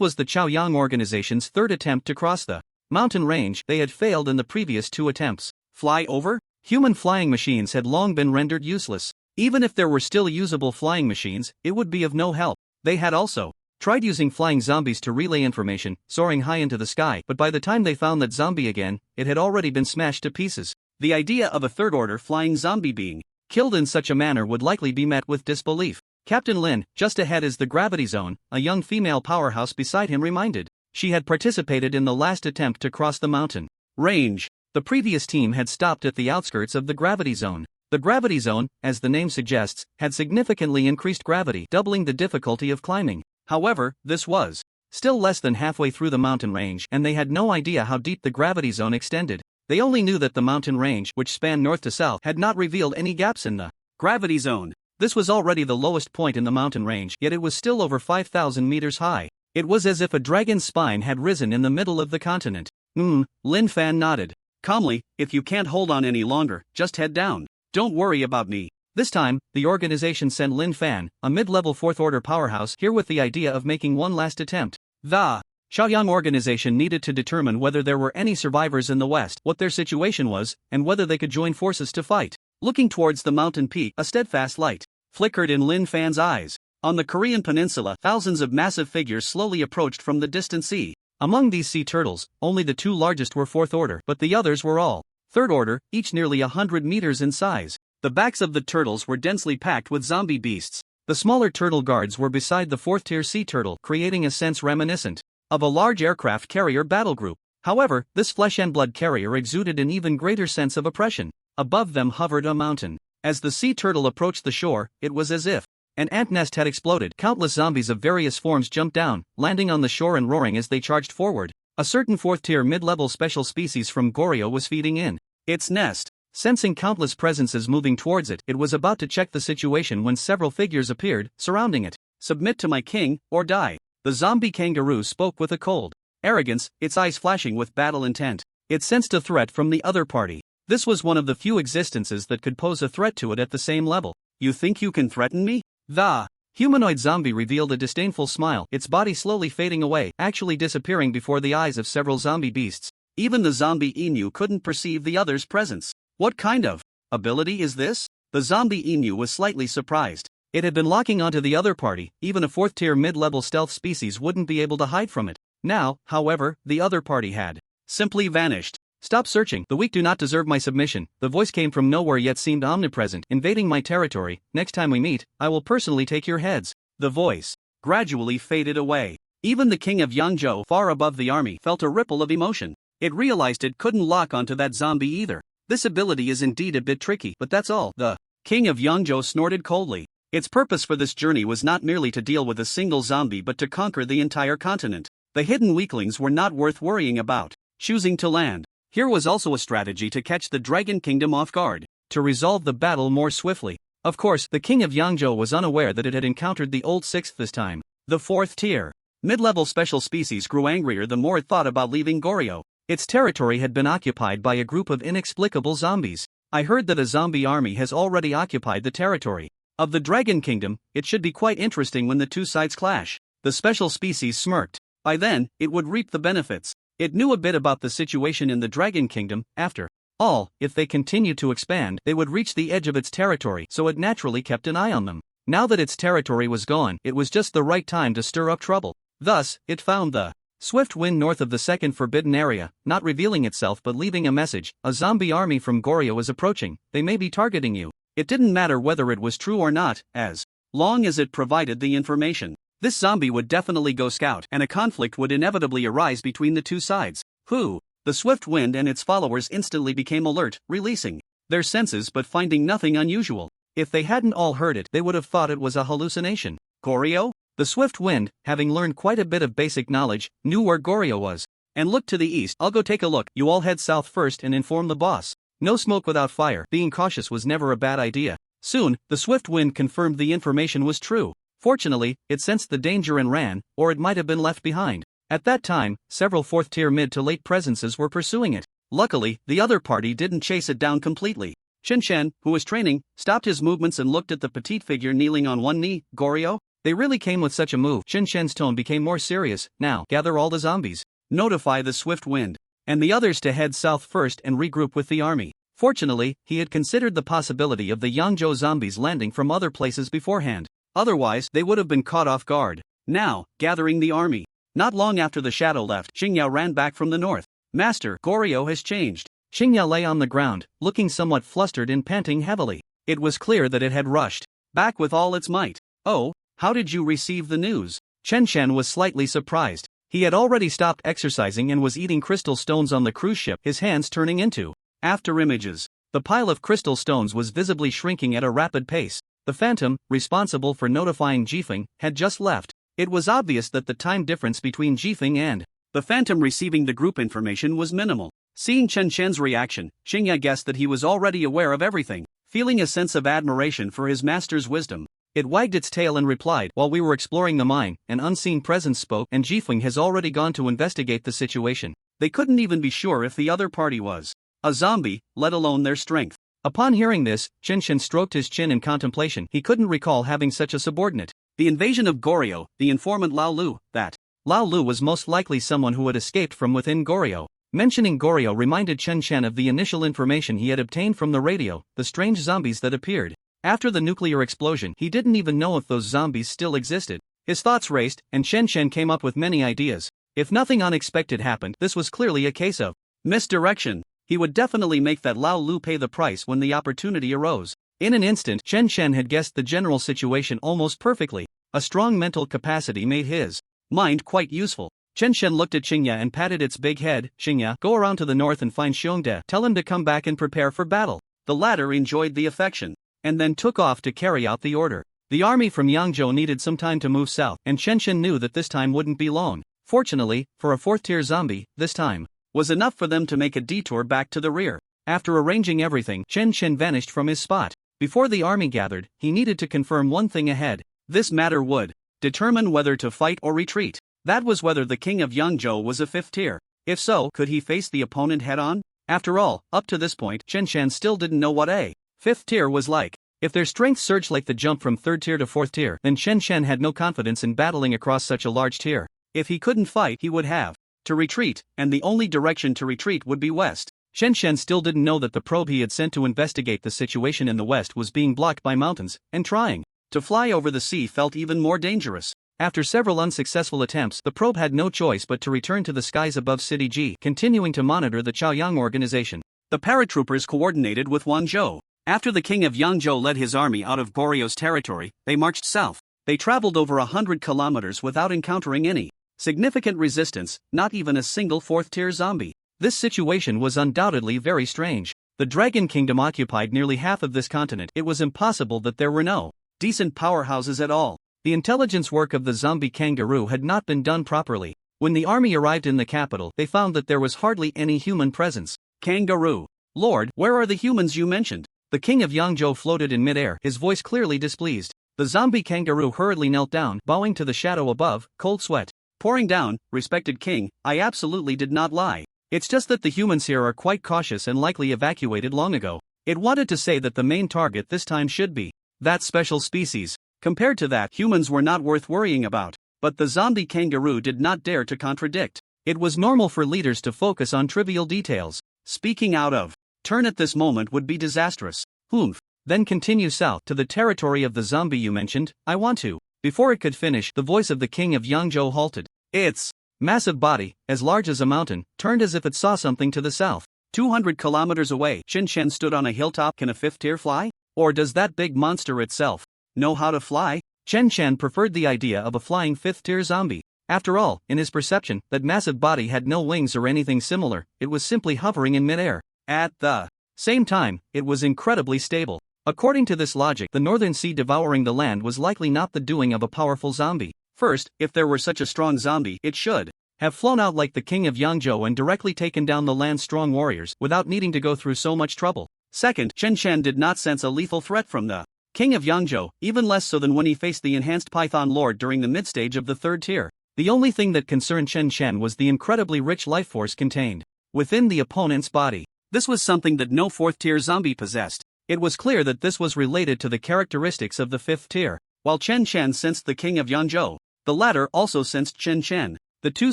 was the Chaoyang organization's 3rd attempt to cross the mountain range. They had failed in the previous 2 attempts. Fly over? Human flying machines had long been rendered useless. Even if there were still usable flying machines, it would be of no help. They had also tried using flying zombies to relay information, soaring high into the sky, but by the time they found that zombie again, it had already been smashed to pieces. The idea of a 3rd order flying zombie being killed in such a manner would likely be met with disbelief. Captain Lin, just ahead is the gravity zone, a young female powerhouse beside him reminded. She had participated in the last attempt to cross the mountain range. The previous team had stopped at the outskirts of the gravity zone. The gravity zone, as the name suggests, had significantly increased gravity, doubling the difficulty of climbing. However, this was still less than halfway through the mountain range, and they had no idea how deep the gravity zone extended. They only knew that the mountain range, which spanned north to south, had not revealed any gaps in the gravity zone. This was already the lowest point in the mountain range, yet it was still over 5,000 meters high. It was as if a dragon's spine had risen in the middle of the continent. Lin Fan nodded. Calmly, if you can't hold on any longer, just head down. Don't worry about me. This time, the organization sent Lin Fan, a mid-level 4th order powerhouse, here with the idea of making one last attempt. The Shaoyang organization needed to determine whether there were any survivors in the west, what their situation was, and whether they could join forces to fight. Looking towards the mountain peak, a steadfast light flickered in Lin Fan's eyes. On the Korean peninsula, thousands of massive figures slowly approached from the distant sea. Among these sea turtles, only the 2 largest were 4th order, but the others were all 3rd order, each nearly 100 meters in size. The backs of the turtles were densely packed with zombie beasts. The smaller turtle guards were beside the 4th-tier sea turtle, creating a sense reminiscent of a large aircraft carrier battle group. However, this flesh and blood carrier exuded an even greater sense of oppression. Above them hovered a mountain. As the sea turtle approached the shore, it was as if an ant nest had exploded. Countless zombies of various forms jumped down, landing on the shore and roaring as they charged forward. A certain 4th-tier mid-level special species from Goryeo was feeding in its nest. Sensing countless presences moving towards it, it was about to check the situation when several figures appeared, surrounding it. Submit to my king, or die. The zombie kangaroo spoke with a cold arrogance, its eyes flashing with battle intent. It sensed a threat from the other party. This was one of the few existences that could pose a threat to it at the same level. You think you can threaten me? The humanoid zombie revealed a disdainful smile, its body slowly fading away, actually disappearing before the eyes of several zombie beasts. Even the zombie emu couldn't perceive the other's presence. What kind of ability is this? The zombie emu was slightly surprised. It had been locking onto the other party, even a 4th-tier mid-level stealth species wouldn't be able to hide from it. Now, however, the other party had simply vanished. Stop searching, the weak do not deserve my submission. The voice came from nowhere yet seemed omnipresent, invading my territory. Next time we meet, I will personally take your heads. The voice gradually faded away. Even the king of Yangzhou, far above the army, felt a ripple of emotion. It realized it couldn't lock onto that zombie either. This ability is indeed a bit tricky, but that's all. The king of Yangzhou snorted coldly. Its purpose for this journey was not merely to deal with a single zombie but to conquer the entire continent. The hidden weaklings were not worth worrying about. Choosing to land here was also a strategy to catch the Dragon Kingdom off guard, to resolve the battle more swiftly. Of course, the king of Yangzhou was unaware that it had encountered the old 6th this time. The 4th-tier mid-level special species grew angrier the more it thought about leaving Goryeo. Its territory had been occupied by a group of inexplicable zombies. I heard that a zombie army has already occupied the territory of the Dragon Kingdom. It should be quite interesting when the two sides clash. The special species smirked. By then, it would reap the benefits. It knew a bit about the situation in the Dragon Kingdom. After all, if they continued to expand, they would reach the edge of its territory, so it naturally kept an eye on them. Now that its territory was gone, it was just the right time to stir up trouble. Thus, it found the swift wind north of the 2nd forbidden area, not revealing itself but leaving a message. A zombie army from Goryeo is approaching. They may be targeting you. It didn't matter whether it was true or not, as long as it provided the information. This zombie would definitely go scout, and a conflict would inevitably arise between the two sides. The swift wind and its followers instantly became alert, releasing their senses but finding nothing unusual. If they hadn't all heard it, they would have thought it was a hallucination. Goryeo? The swift wind, having learned quite a bit of basic knowledge, knew where Goryeo was, and looked to the east. I'll go take a look. You all head south first and inform the boss. No smoke without fire. Being cautious was never a bad idea. Soon, the swift wind confirmed the information was true. Fortunately, it sensed the danger and ran, or it might have been left behind. At that time, several 4th-tier mid to late presences were pursuing it. Luckily, the other party didn't chase it down completely. Qinshan, who was training, stopped his movements and looked at the petite figure kneeling on one knee. Goryeo? They really came with such a move. Qinshan's tone became more serious. Now, gather all the zombies. Notify the swift wind and the others to head south first and regroup with the army. Fortunately, he had considered the possibility of the Yangzhou zombies landing from other places beforehand. Otherwise, they would have been caught off guard. Now, gathering the army. Not long after the shadow left, Xingyao ran back from the north. Master, Goryeo has changed. Xingyao lay on the ground, looking somewhat flustered and panting heavily. It was clear that it had rushed back with all its might. Oh, how did you receive the news? Chen Shan was slightly surprised. He had already stopped exercising and was eating crystal stones on the cruise ship, his hands turning into after images. The pile of crystal stones was visibly shrinking at a rapid pace. The phantom, responsible for notifying Jifeng, had just left. It was obvious that the time difference between Jifeng and the phantom receiving the group information was minimal. Seeing Chen Shan's reaction, Xingya guessed that he was already aware of everything. Feeling a sense of admiration for his master's wisdom, it wagged its tail and replied, "While we were exploring the mine, an unseen presence spoke, and Jifeng has already gone to investigate the situation." They couldn't even be sure if the other party was a zombie, let alone their strength. Upon hearing this, Chen Shan stroked his chin in contemplation. He couldn't recall having such a subordinate. The invasion of Goryo, the informant Lao Lu, that Lao Lu was most likely someone who had escaped from within Goryo. Mentioning Goryo reminded Chen Shan of the initial information he had obtained from the radio, the strange zombies that appeared after the nuclear explosion. He didn't even know if those zombies still existed. His thoughts raced, and Chen Shan came up with many ideas. If nothing unexpected happened, this was clearly a case of misdirection. He would definitely make that Lao Lu pay the price when the opportunity arose. In an instant, Chen Shan had guessed the general situation almost perfectly. A strong mental capacity made his mind quite useful. Chen Shan looked at Xingya and patted its big head. "Xingya, go around to the north and find Xiongde. Tell him to come back and prepare for battle." The latter enjoyed the affection, and then took off to carry out the order. The army from Yangzhou needed some time to move south, and Chen Shan knew that this time wouldn't be long. Fortunately, for a fourth-tier zombie, this time was enough for them to make a detour back to the rear. After arranging everything, Chen Shan vanished from his spot. Before the army gathered, he needed to confirm one thing ahead. This matter would determine whether to fight or retreat. That was whether the king of Yangzhou was a fifth tier. If so, could he face the opponent head-on? After all, up to this point, Chen Shan still didn't know what a fifth tier was like. If their strength surged like the jump from third tier to fourth tier, then Chen Shan had no confidence in battling across such a large tier. If he couldn't fight, he would have to retreat, and the only direction to retreat would be west. Chen Shan still didn't know that the probe he had sent to investigate the situation in the west was being blocked by mountains, and trying to fly over the sea felt even more dangerous. After several unsuccessful attempts, the probe had no choice but to return to the skies above City G, continuing to monitor the Chaoyang organization. The paratroopers coordinated with Wangzhou. After the king of Yangzhou led his army out of Goryo's territory, they marched south. They traveled over 100 kilometers without encountering any significant resistance, not even a single fourth-tier zombie. This situation was undoubtedly very strange. The Dragon Kingdom occupied nearly half of this continent. It was impossible that there were no decent powerhouses at all. The intelligence work of the zombie kangaroo had not been done properly. When the army arrived in the capital, they found that there was hardly any human presence. Kangaroo. Lord, where are the humans you mentioned? The king of Yangzhou floated in midair, his voice clearly displeased. The zombie kangaroo hurriedly knelt down, bowing to the shadow above, cold sweat pouring down. "Respected king, I absolutely did not lie. It's just that the humans here are quite cautious and likely evacuated long ago." It wanted to say that the main target this time should be that special species. Compared to that, humans were not worth worrying about. But the zombie kangaroo did not dare to contradict. It was normal for leaders to focus on trivial details. Speaking out of turn at this moment would be disastrous. Humph. Then continue south to the territory of the zombie you mentioned. I want to. Before it could finish, the voice of the king of Yangzhou halted. Its massive body, as large as a mountain, turned as if it saw something to the south. 200 kilometers away, Chen Shan stood on a hilltop. Can a fifth tier fly? Or does that big monster itself know how to fly? Chen Shan preferred the idea of a flying fifth-tier zombie. After all, in his perception, that massive body had no wings or anything similar. It was simply hovering in midair. At the same time, it was incredibly stable. According to this logic, the northern sea devouring the land was likely not the doing of a powerful zombie. First, if there were such a strong zombie, it should have flown out like the king of Yangzhou and directly taken down the land's strong warriors without needing to go through so much trouble. Second, Chen Shan did not sense a lethal threat from the king of Yangzhou, even less so than when he faced the enhanced Python Lord during the mid-stage of the third tier. The only thing that concerned Chen Shan was the incredibly rich life force contained within the opponent's body. This was something that no fourth-tier zombie possessed. It was clear that this was related to the characteristics of the fifth tier. While Chen Shan sensed the king of Yangzhou, the latter also sensed Chen Shan. The two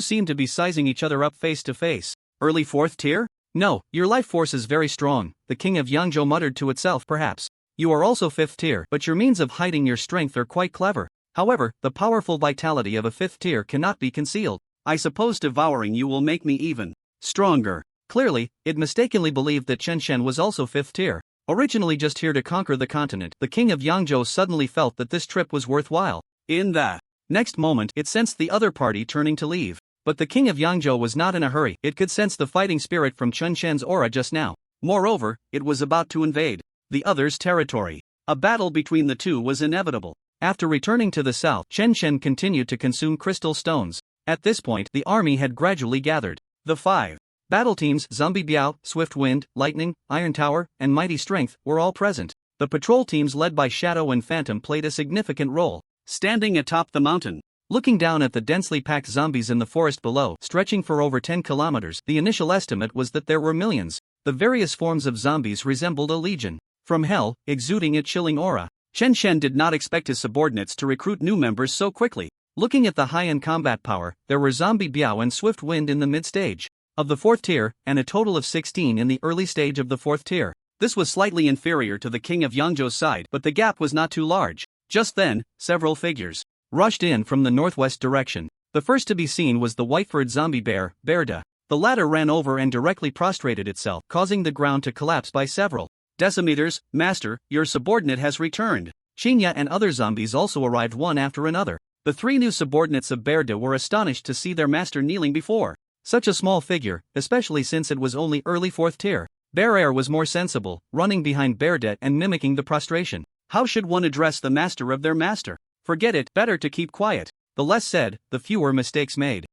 seemed to be sizing each other up face to face. Early fourth tier? No, your life force is very strong, the king of Yangzhou muttered to itself. Perhaps you are also fifth tier, but your means of hiding your strength are quite clever. However, the powerful vitality of a fifth tier cannot be concealed. I suppose devouring you will make me even stronger. Clearly, it mistakenly believed that Chen Shan was also fifth tier. Originally just here to conquer the continent, the king of Yangzhou suddenly felt that this trip was worthwhile. In the next moment, it sensed the other party turning to leave. But the king of Yangzhou was not in a hurry. It could sense the fighting spirit from Chen Shen's aura just now. Moreover, it was about to invade the other's territory. A battle between the two was inevitable. After returning to the south, Chen Shen continued to consume crystal stones. At this point, the army had gradually gathered. The 5 battle teams, Zombie Biao, Swift Wind, Lightning, Iron Tower, and Mighty Strength, were all present. The patrol teams led by Shadow and Phantom played a significant role. Standing atop the mountain, looking down at the densely packed zombies in the forest below, stretching for over 10 kilometers, the initial estimate was that there were millions. The various forms of zombies resembled a legion from hell, exuding a chilling aura. Chen Shen did not expect his subordinates to recruit new members so quickly. Looking at the high-end combat power, there were Zombie Biao and Swift Wind in the mid-stage of the 4th tier, and a total of 16 in the early stage of the 4th tier. This was slightly inferior to the king of Yangzhou's side, but the gap was not too large. Just then, several figures rushed in from the northwest direction. The first to be seen was the white-furred zombie bear, Berda. The latter ran over and directly prostrated itself, causing the ground to collapse by several decimeters. Master, your subordinate has returned. Qinya and other zombies also arrived one after another. The 3 new subordinates of Berda were astonished to see their master kneeling before such a small figure, especially since it was only early 4th tier. Bear was more sensible, running behind Berda and mimicking the prostration. How should one address the master of their master? Forget it, better to keep quiet. The less said, the fewer mistakes made.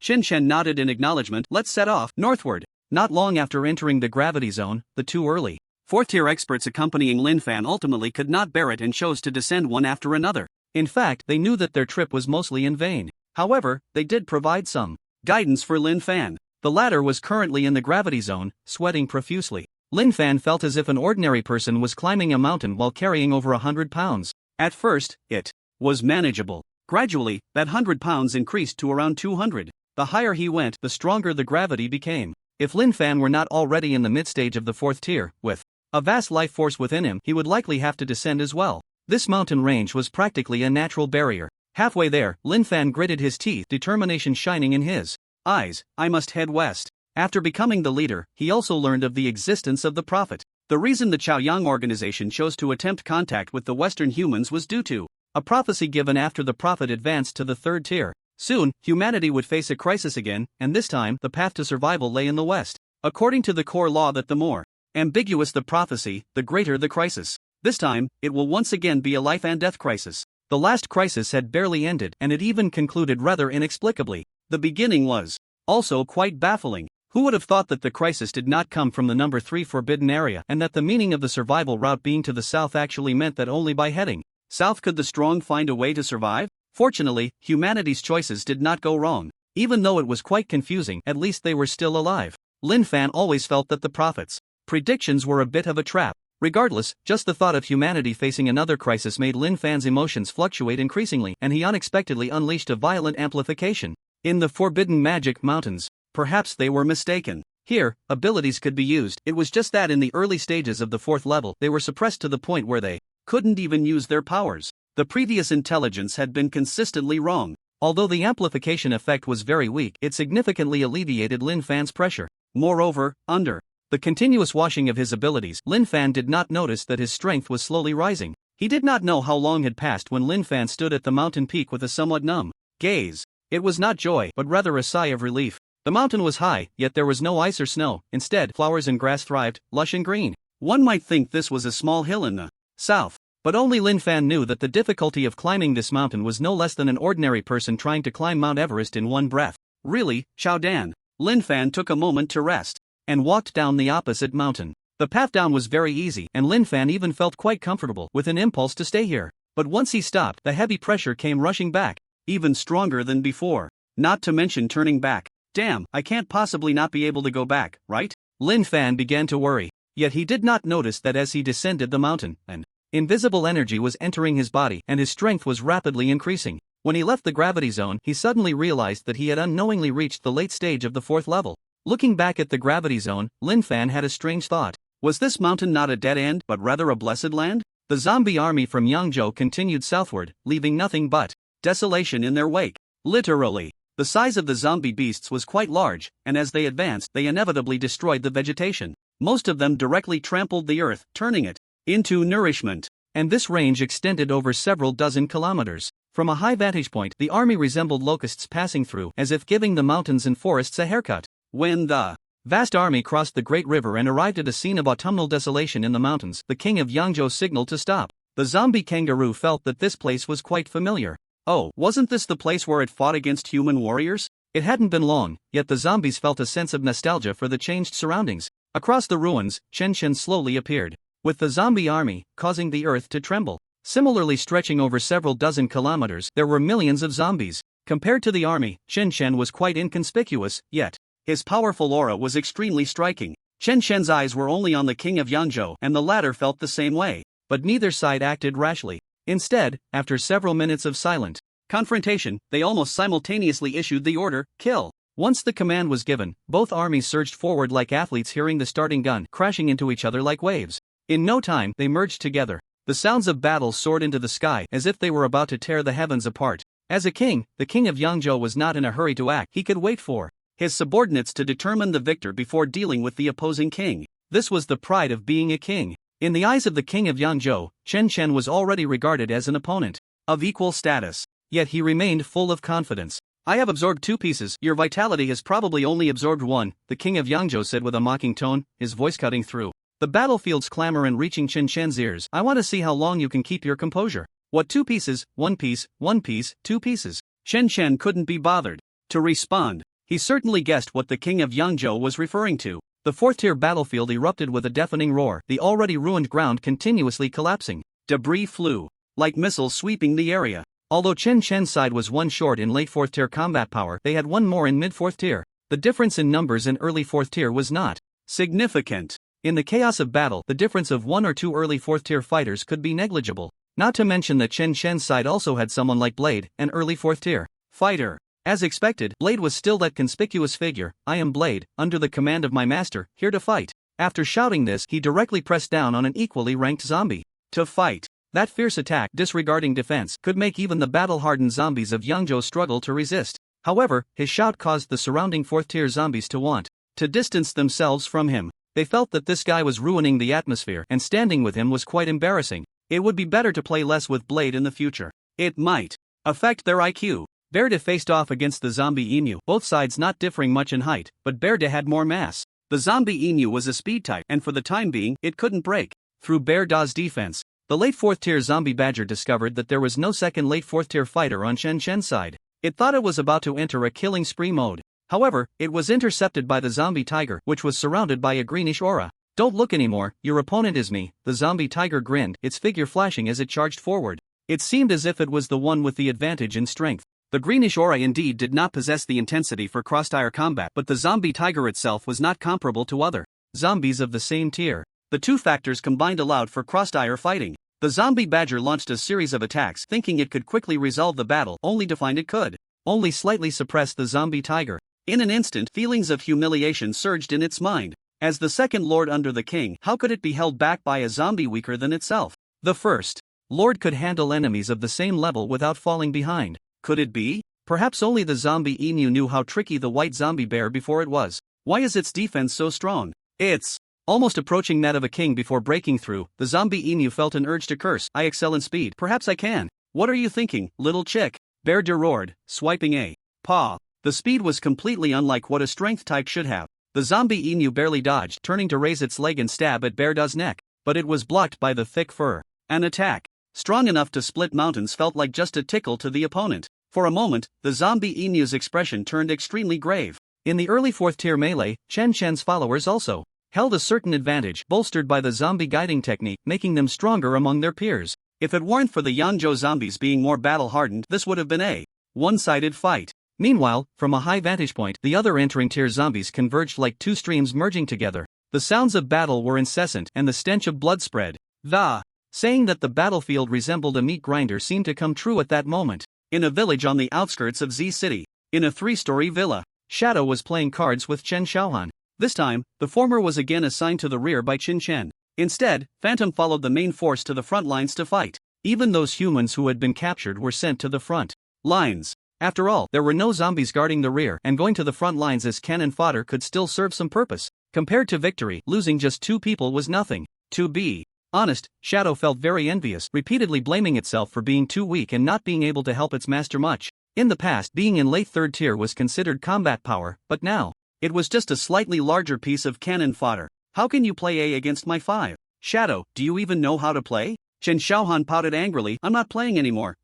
Chen Shen nodded in acknowledgement. Let's set off northward. Not long after entering the gravity zone, the 2 early 4th tier experts accompanying Lin Fan ultimately could not bear it and chose to descend one after another. In fact, they knew that their trip was mostly in vain. However, they did provide some guidance for Lin Fan. The latter was currently in the gravity zone, sweating profusely. Lin Fan felt as if an ordinary person was climbing a mountain while carrying over 100 pounds. At first, it was manageable. Gradually, that 100 pounds increased to around 200. The higher he went, the stronger the gravity became. If Lin Fan were not already in the mid-stage of the 4th tier, with a vast life force within him, he would likely have to descend as well. This mountain range was practically a natural barrier. Halfway there, Lin Fan gritted his teeth, determination shining in his eyes. I must head west. After becoming the leader, he also learned of the existence of the Prophet. The reason the Chaoyang organization chose to attempt contact with the Western humans was due to a prophecy given after the Prophet advanced to the 3rd tier. Soon, humanity would face a crisis again, and this time, the path to survival lay in the West. According to the core law that the more ambiguous the prophecy, the greater the crisis. This time, it will once again be a life and death crisis. The last crisis had barely ended, and it even concluded rather inexplicably. The beginning was also quite baffling. Who would have thought that the crisis did not come from the number 3 forbidden area, and that the meaning of the survival route being to the south actually meant that only by heading south could the strong find a way to survive? Fortunately, humanity's choices did not go wrong. Even though it was quite confusing, at least they were still alive. Lin Fan always felt that the prophet's predictions were a bit of a trap. Regardless, just the thought of humanity facing another crisis made Lin Fan's emotions fluctuate increasingly, and he unexpectedly unleashed a violent amplification. In the Forbidden Magic Mountains, perhaps they were mistaken. Here, abilities could be used. It was just that in the early stages of the 4th level, they were suppressed to the point where they couldn't even use their powers. The previous intelligence had been consistently wrong. Although the amplification effect was very weak, it significantly alleviated Lin Fan's pressure. Moreover, under the continuous washing of his abilities, Lin Fan did not notice that his strength was slowly rising. He did not know how long had passed when Lin Fan stood at the mountain peak with a somewhat numb gaze. It was not joy, but rather a sigh of relief. The mountain was high, yet there was no ice or snow. Instead, flowers and grass thrived, lush and green. One might think this was a small hill in the south, but only Lin Fan knew that the difficulty of climbing this mountain was no less than an ordinary person trying to climb Mount Everest in one breath. Really, Xiao Dan? Lin Fan took a moment to rest and walked down the opposite mountain. The path down was very easy, and Lin Fan even felt quite comfortable with an impulse to stay here. But once he stopped, the heavy pressure came rushing back, even stronger than before. Not to mention turning back. Damn, I can't possibly not be able to go back, right? Lin Fan began to worry. Yet he did not notice that as he descended the mountain, an invisible energy was entering his body, and his strength was rapidly increasing. When he left the gravity zone, he suddenly realized that he had unknowingly reached the late stage of the 4th level. Looking back at the gravity zone, Lin Fan had a strange thought. Was this mountain not a dead end, but rather a blessed land? The zombie army from Yangzhou continued southward, leaving nothing but desolation in their wake. Literally. The size of the zombie beasts was quite large, and as they advanced, they inevitably destroyed the vegetation. Most of them directly trampled the earth, turning it into nourishment. And this range extended over several dozen kilometers. From a high vantage point, the army resembled locusts passing through, as if giving the mountains and forests a haircut. When the vast army crossed the great river and arrived at a scene of autumnal desolation in the mountains, the king of Yangzhou signaled to stop. The zombie kangaroo felt that this place was quite familiar. Oh, wasn't this the place where it fought against human warriors? It hadn't been long, yet the zombies felt a sense of nostalgia for the changed surroundings. Across the ruins, Chen slowly appeared, with the zombie army, causing the earth to tremble. Similarly stretching over several dozen kilometers, there were millions of zombies. Compared to the army, Chen was quite inconspicuous, yet his powerful aura was extremely striking. Chen eyes were only on the king of Yangzhou, and the latter felt the same way. But neither side acted rashly. Instead, after several minutes of silent confrontation, they almost simultaneously issued the order, kill. Once the command was given, both armies surged forward like athletes hearing the starting gun, crashing into each other like waves. In no time, they merged together. The sounds of battle soared into the sky as if they were about to tear the heavens apart. As a king, the king of Yangzhou was not in a hurry to act. He could wait for his subordinates to determine the victor before dealing with the opposing king. This was the pride of being a king. In the eyes of the king of Yangzhou, Chen was already regarded as an opponent of equal status. Yet he remained full of confidence. I have absorbed 2 pieces, your vitality has probably only absorbed 1, the king of Yangzhou said with a mocking tone, his voice cutting through the battlefield's clamor and reaching Chen's ears. I want to see how long you can keep your composure. What 2 pieces, 1 piece, 1 piece, 2 pieces? Chen couldn't be bothered to respond. He certainly guessed what the king of Yangzhou was referring to. The 4th-tier battlefield erupted with a deafening roar, the already ruined ground continuously collapsing. Debris flew like missiles sweeping the area. Although Chen's side was 1 short in late 4th-tier combat power, they had 1 more in mid 4th tier. The difference in numbers in early 4th tier was not significant. In the chaos of battle, the difference of 1 or 2 early 4th tier fighters could be negligible. Not to mention that Chen's side also had someone like Blade, an early 4th tier fighter. As expected, Blade was still that conspicuous figure. I am Blade, under the command of my master, here to fight. After shouting this, he directly pressed down on an equally ranked zombie. To fight. That fierce attack, disregarding defense, could make even the battle-hardened zombies of Yangzhou struggle to resist. However, his shout caused the surrounding 4th-tier zombies to want to distance themselves from him. They felt that this guy was ruining the atmosphere, and standing with him was quite embarrassing. It would be better to play less with Blade in the future. It might affect their IQ. Berde faced off against the zombie emu, both sides not differing much in height, but Berde had more mass. The zombie emu was a speed type, and for the time being, it couldn't break through Berde's defense. The late 4th tier zombie badger discovered that there was no second late 4th tier fighter on Chen's side. It thought it was about to enter a killing spree mode. However, it was intercepted by the zombie tiger, which was surrounded by a greenish aura. Don't look anymore, your opponent is me, the zombie tiger grinned, its figure flashing as it charged forward. It seemed as if it was the one with the advantage in strength. The greenish aura indeed did not possess the intensity for cross-tier combat, but the zombie tiger itself was not comparable to other zombies of the same tier. The 2 factors combined allowed for cross-tier fighting. The zombie badger launched a series of attacks thinking it could quickly resolve the battle, only to find it could only slightly suppress the zombie tiger. In an instant, feelings of humiliation surged in its mind. As the second lord under the king, how could it be held back by a zombie weaker than itself? The first lord could handle enemies of the same level without falling behind. Could it be? Perhaps only the zombie emu knew how tricky the white zombie bear before it was. Why is its defense so strong? It's almost approaching that of a king before breaking through. The zombie emu felt an urge to curse. I excel in speed. Perhaps I can. What are you thinking, little chick? Berde roared, swiping a paw. The speed was completely unlike what a strength type should have. The zombie emu barely dodged, turning to raise its leg and stab at Berde's neck, but it was blocked by the thick fur. An attack strong enough to split mountains felt like just a tickle to the opponent. For a moment, the zombie emu's expression turned extremely grave. In the early 4th tier melee, Chen's followers also held a certain advantage, bolstered by the zombie guiding technique, making them stronger among their peers. If it weren't for the Yangzhou zombies being more battle-hardened, this would have been a one-sided fight. Meanwhile, from a high vantage point, the other entering tier zombies converged like 2 streams merging together. The sounds of battle were incessant, and the stench of blood spread. The saying that the battlefield resembled a meat grinder seemed to come true at that moment. In a village on the outskirts of Z City, in a 3-story villa, Shadow was playing cards with Chen Xiaohan. This time, the former was again assigned to the rear by Chen. Instead, Phantom followed the main force to the front lines to fight. Even those humans who had been captured were sent to the front lines. After all, there were no zombies guarding the rear, and going to the front lines as cannon fodder could still serve some purpose. Compared to victory, losing just 2 people was nothing. To be honest, Shadow felt very envious, repeatedly blaming itself for being too weak and not being able to help its master much. In the past, being in late 3rd tier was considered combat power, but now, it was just a slightly larger piece of cannon fodder. How can you play A against my 5? Shadow, do you even know how to play? Chen Xiaohan pouted angrily. I'm not playing anymore,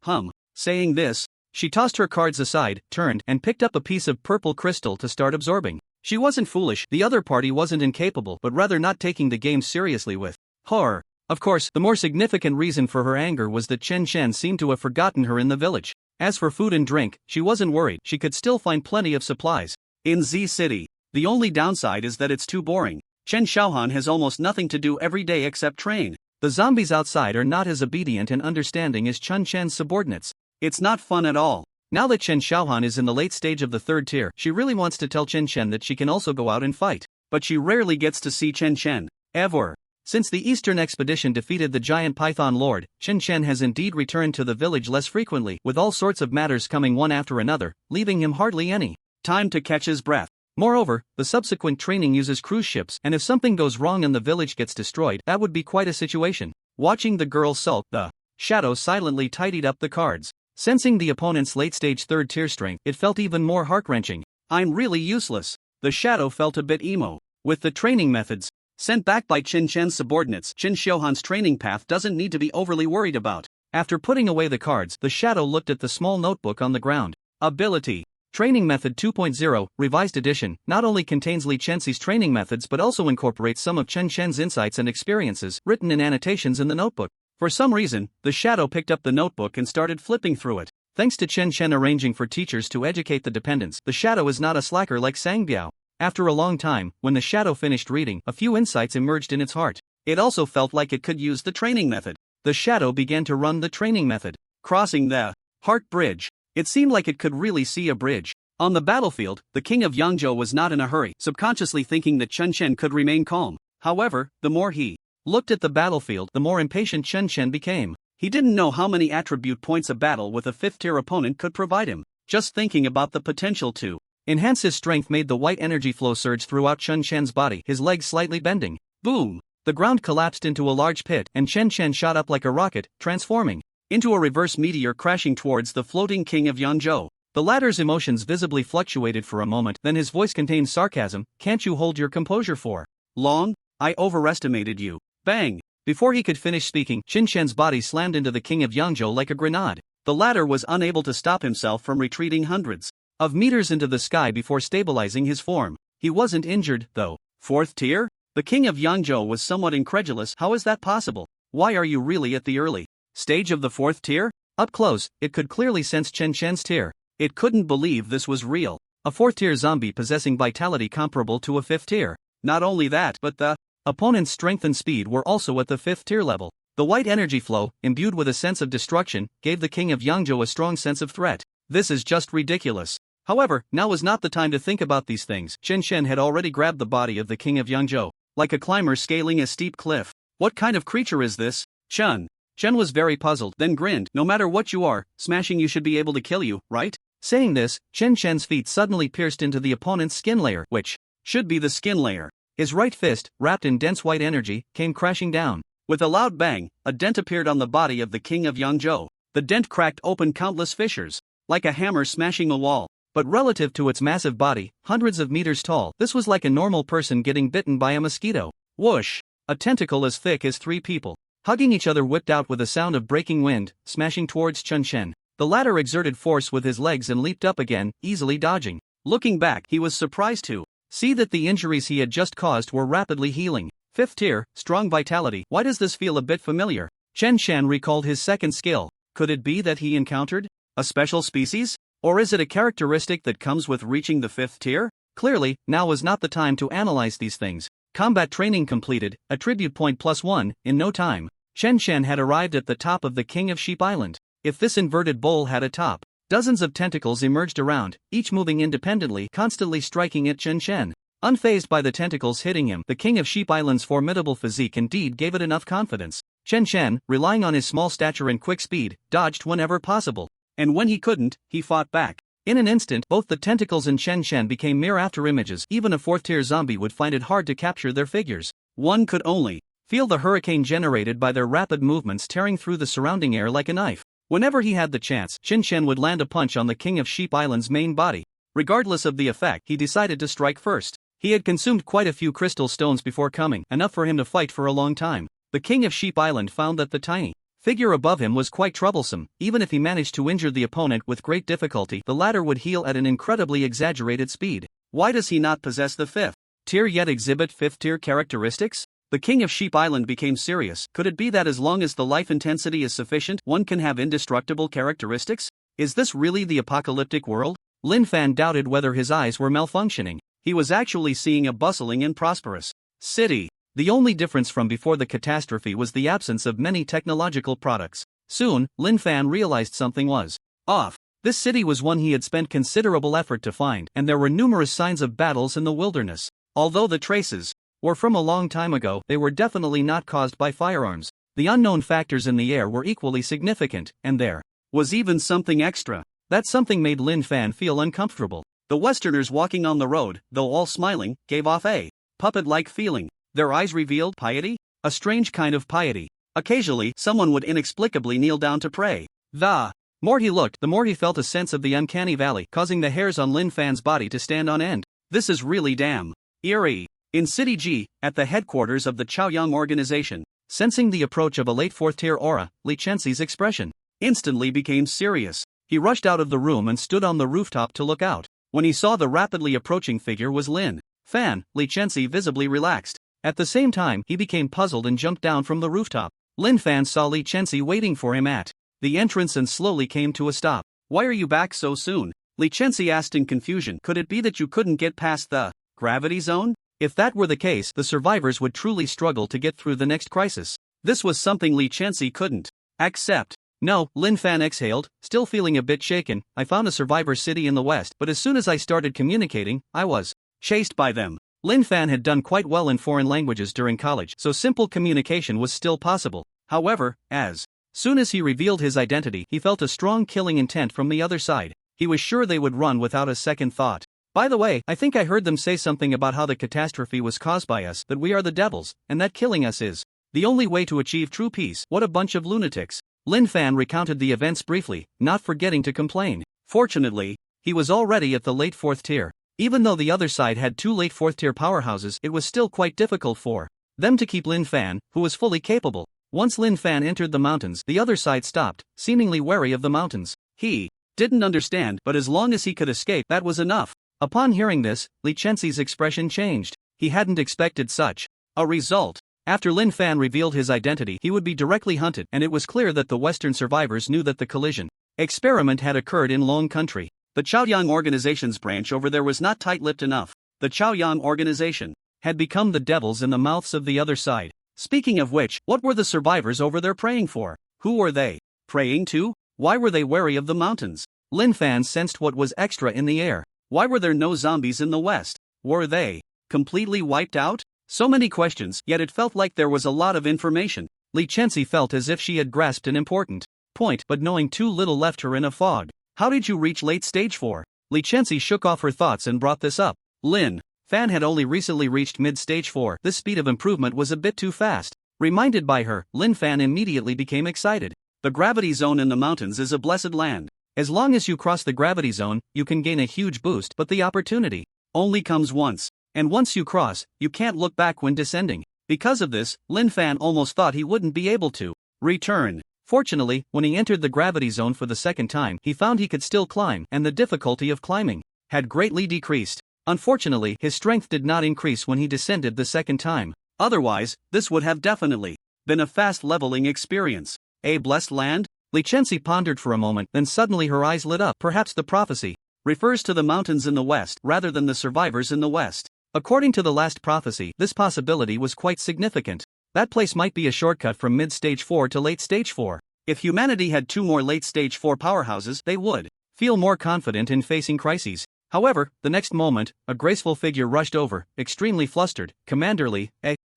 Saying this, she tossed her cards aside, turned, and picked up a piece of purple crystal to start absorbing. She wasn't foolish, the other party wasn't incapable, but rather not taking the game seriously with horror. Of course, the more significant reason for her anger was that Chen Shen seemed to have forgotten her in the village. As for food and drink, she wasn't worried, she could still find plenty of supplies. In Z City, the only downside is that it's too boring. Chen Xiaohan has almost nothing to do every day except train. The zombies outside are not as obedient and understanding as Chen Shen's subordinates. It's not fun at all. Now that Chen Xiaohan is in the late stage of the 3rd tier, she really wants to tell Chen Shen that she can also go out and fight. But she rarely gets to see Chen Shen. Ever. Since the Eastern expedition defeated the giant Python Lord, Chen Shen has indeed returned to the village less frequently, with all sorts of matters coming one after another, leaving him hardly any time to catch his breath. Moreover, the subsequent training uses cruise ships, and if something goes wrong and the village gets destroyed, that would be quite a situation. Watching the girl sulk, the Shadow silently tidied up the cards. Sensing the opponent's late-stage 3rd tier strength, it felt even more heart-wrenching. I'm really useless. The Shadow felt a bit emo. With the training methods sent back by Chen Chen's subordinates, Chen Xiaohan's training path doesn't need to be overly worried about. After putting away the cards, the Shadow looked at the small notebook on the ground. Ability. Training Method 2.0, Revised Edition, not only contains Li Chenxi's training methods but also incorporates some of Chen Shen's insights and experiences, written in annotations in the notebook. For some reason, the Shadow picked up the notebook and started flipping through it. Thanks to Chen Shen arranging for teachers to educate the dependents, the Shadow is not a slacker like Sangbiao. After a long time, when the Shadow finished reading, a few insights emerged in its heart. It also felt like it could use the training method. The Shadow began to run the training method. Crossing the Heart Bridge. It seemed like it could really see a bridge. On the battlefield, the king of Yangzhou was not in a hurry, subconsciously thinking that Chen Shen could remain calm. However, the more he looked at the battlefield, the more impatient Chen Shen became. He didn't know how many attribute points a battle with a 5th-tier opponent could provide him. Just thinking about the potential to enhance his strength made the white energy flow surge throughout Chen Shen's body, his legs slightly bending. Boom! The ground collapsed into a large pit, and Chen Shen shot up like a rocket, transforming into a reverse meteor crashing towards the floating king of Yangzhou. The latter's emotions visibly fluctuated for a moment, then his voice contained sarcasm. Can't you hold your composure for long? I overestimated you. Bang! Before he could finish speaking, Chen Shen's body slammed into the king of Yangzhou like a grenade. The latter was unable to stop himself from retreating hundreds of meters into the sky before stabilizing his form. He wasn't injured, though. 4th tier? The king of Yangzhou was somewhat incredulous. How is that possible? Why are you really at the early stage of the 4th tier? Up close, it could clearly sense Chen Shen's tier. It couldn't believe this was real. A 4th tier zombie possessing vitality comparable to a 5th tier. Not only that, but the opponent's strength and speed were also at the 5th tier level. The white energy flow, imbued with a sense of destruction, gave the king of Yangzhou a strong sense of threat. This is just ridiculous. However, now was not the time to think about these things. Chen Shen had already grabbed the body of the king of Yangzhou, like a climber scaling a steep cliff. What kind of creature is this? Chen was very puzzled, then grinned. No matter what you are, smashing you should be able to kill you, right? Saying this, Chen Shen's feet suddenly pierced into the opponent's skin layer, which should be the skin layer. His right fist, wrapped in dense white energy, came crashing down. With a loud bang, a dent appeared on the body of the king of Yangzhou. The dent cracked open countless fissures, like a hammer smashing a wall. But relative to its massive body, hundreds of meters tall, this was like a normal person getting bitten by a mosquito. Whoosh! A tentacle as thick as 3 people, hugging each other, whipped out with a sound of breaking wind, smashing towards Chen Shen. The latter exerted force with his legs and leaped up again, easily dodging. Looking back, he was surprised to see that the injuries he had just caused were rapidly healing. 5th tier, strong vitality. Why does this feel a bit familiar? Chen Shen recalled his second skill. Could it be that he encountered a special species? Or is it a characteristic that comes with reaching the 5th tier? Clearly, now was not the time to analyze these things. Combat training completed, attribute point +1, in no time. Chen Shen had arrived at the top of the King of Sheep Island. If this inverted bowl had a top, dozens of tentacles emerged around, each moving independently, constantly striking at Chen Shen. Unfazed by the tentacles hitting him, the King of Sheep Island's formidable physique indeed gave it enough confidence. Chen Shen, relying on his small stature and quick speed, dodged whenever possible. And when he couldn't, he fought back. In an instant, both the tentacles and Chen Chen became mere afterimages. Even a fourth-tier zombie would find it hard to capture their figures. One could only feel the hurricane generated by their rapid movements tearing through the surrounding air like a knife. Whenever he had the chance, Chen Chen would land a punch on the King of Sheep Island's main body. Regardless of the effect, he decided to strike first. He had consumed quite a few crystal stones before coming, enough for him to fight for a long time. The King of Sheep Island found that the tiny figure above him was quite troublesome. Even if he managed to injure the opponent with great difficulty, the latter would heal at an incredibly exaggerated speed. Why does he not possess the fifth tier yet exhibit fifth-tier characteristics? The King of Sheep Island became serious. Could it be that as long as the life intensity is sufficient, one can have indestructible characteristics? Is this really the apocalyptic world? Lin Fan doubted whether his eyes were malfunctioning. He was actually seeing a bustling and prosperous city. The only difference from before the catastrophe was the absence of many technological products. Soon, Lin Fan realized something was off. This city was one he had spent considerable effort to find, and there were numerous signs of battles in the wilderness. Although the traces were from a long time ago, they were definitely not caused by firearms. The unknown factors in the air were equally significant, and there was even something extra. That something made Lin Fan feel uncomfortable. The Westerners walking on the road, though all smiling, gave off a puppet-like feeling. Their eyes revealed piety? A strange kind of piety. Occasionally, someone would inexplicably kneel down to pray. The more he looked, the more he felt a sense of the uncanny valley, causing the hairs on Lin Fan's body to stand on end. This is really damn eerie. In City G, at the headquarters of the Chaoyang organization, sensing the approach of a late fourth-tier aura, Li Chenxi's expression instantly became serious. He rushed out of the room and stood on the rooftop to look out. When he saw the rapidly approaching figure was Lin Fan, Li Chenxi visibly relaxed. At the same time, he became puzzled and jumped down from the rooftop. Lin Fan saw Li Chenxi waiting for him at the entrance and slowly came to a stop. "Why are you back so soon?" Li Chenxi asked in confusion. "Could it be that you couldn't get past the gravity zone?" If that were the case, the survivors would truly struggle to get through the next crisis. This was something Li Chenxi couldn't accept. "No," Lin Fan exhaled, still feeling a bit shaken. "I found a survivor city in the west, but as soon as I started communicating, I was chased by them." Lin Fan had done quite well in foreign languages during college, so simple communication was still possible. However, as soon as he revealed his identity, he felt a strong killing intent from the other side. He was sure they would run without a second thought. "By the way, I think I heard them say something about how the catastrophe was caused by us, that we are the devils, and that killing us is the only way to achieve true peace. What a bunch of lunatics." Lin Fan recounted the events briefly, not forgetting to complain. Fortunately, he was already at the late fourth tier. Even though the other side had two late fourth tier powerhouses, it was still quite difficult for them to keep Lin Fan, who was fully capable. Once Lin Fan entered the mountains, the other side stopped, seemingly wary of the mountains. He didn't understand, but as long as he could escape, that was enough. Upon hearing this, Li Chenxi's expression changed. He hadn't expected such a result. After Lin Fan revealed his identity, he would be directly hunted, and it was clear that the Western survivors knew that the collision experiment had occurred in Long Country. The Chaoyang organization's branch over there was not tight-lipped enough. The Chaoyang organization had become the devils in the mouths of the other side. Speaking of which, what were the survivors over there praying for? Who were they praying to? Why were they wary of the mountains? Lin Fan sensed what was extra in the air. Why were there no zombies in the West? Were they completely wiped out? So many questions, yet it felt like there was a lot of information. Li Chenxi felt as if she had grasped an important point, but knowing too little left her in a fog. "How did you reach late stage 4? Li Chenxi shook off her thoughts and brought this up. Lin Fan had only recently reached mid-stage 4. This speed of improvement was a bit too fast. Reminded by her, Lin Fan immediately became excited. "The gravity zone in the mountains is a blessed land. As long as you cross the gravity zone, you can gain a huge boost, but the opportunity only comes once. And once you cross, you can't look back when descending." Because of this, Lin Fan almost thought he wouldn't be able to return. Fortunately, when he entered the gravity zone for the second time, he found he could still climb, and the difficulty of climbing had greatly decreased. Unfortunately, his strength did not increase when he descended the second time. Otherwise, this would have definitely been a fast leveling experience. A blessed land? Li Chenxi pondered for a moment, then suddenly her eyes lit up. Perhaps the prophecy refers to the mountains in the west rather than the survivors in the west. According to the last prophecy, this possibility was quite significant. That place might be a shortcut from mid-stage 4 to late stage 4. If humanity had two more late stage 4 powerhouses, they would feel more confident in facing crises. However, the next moment, a graceful figure rushed over, extremely flustered. "Commander Li,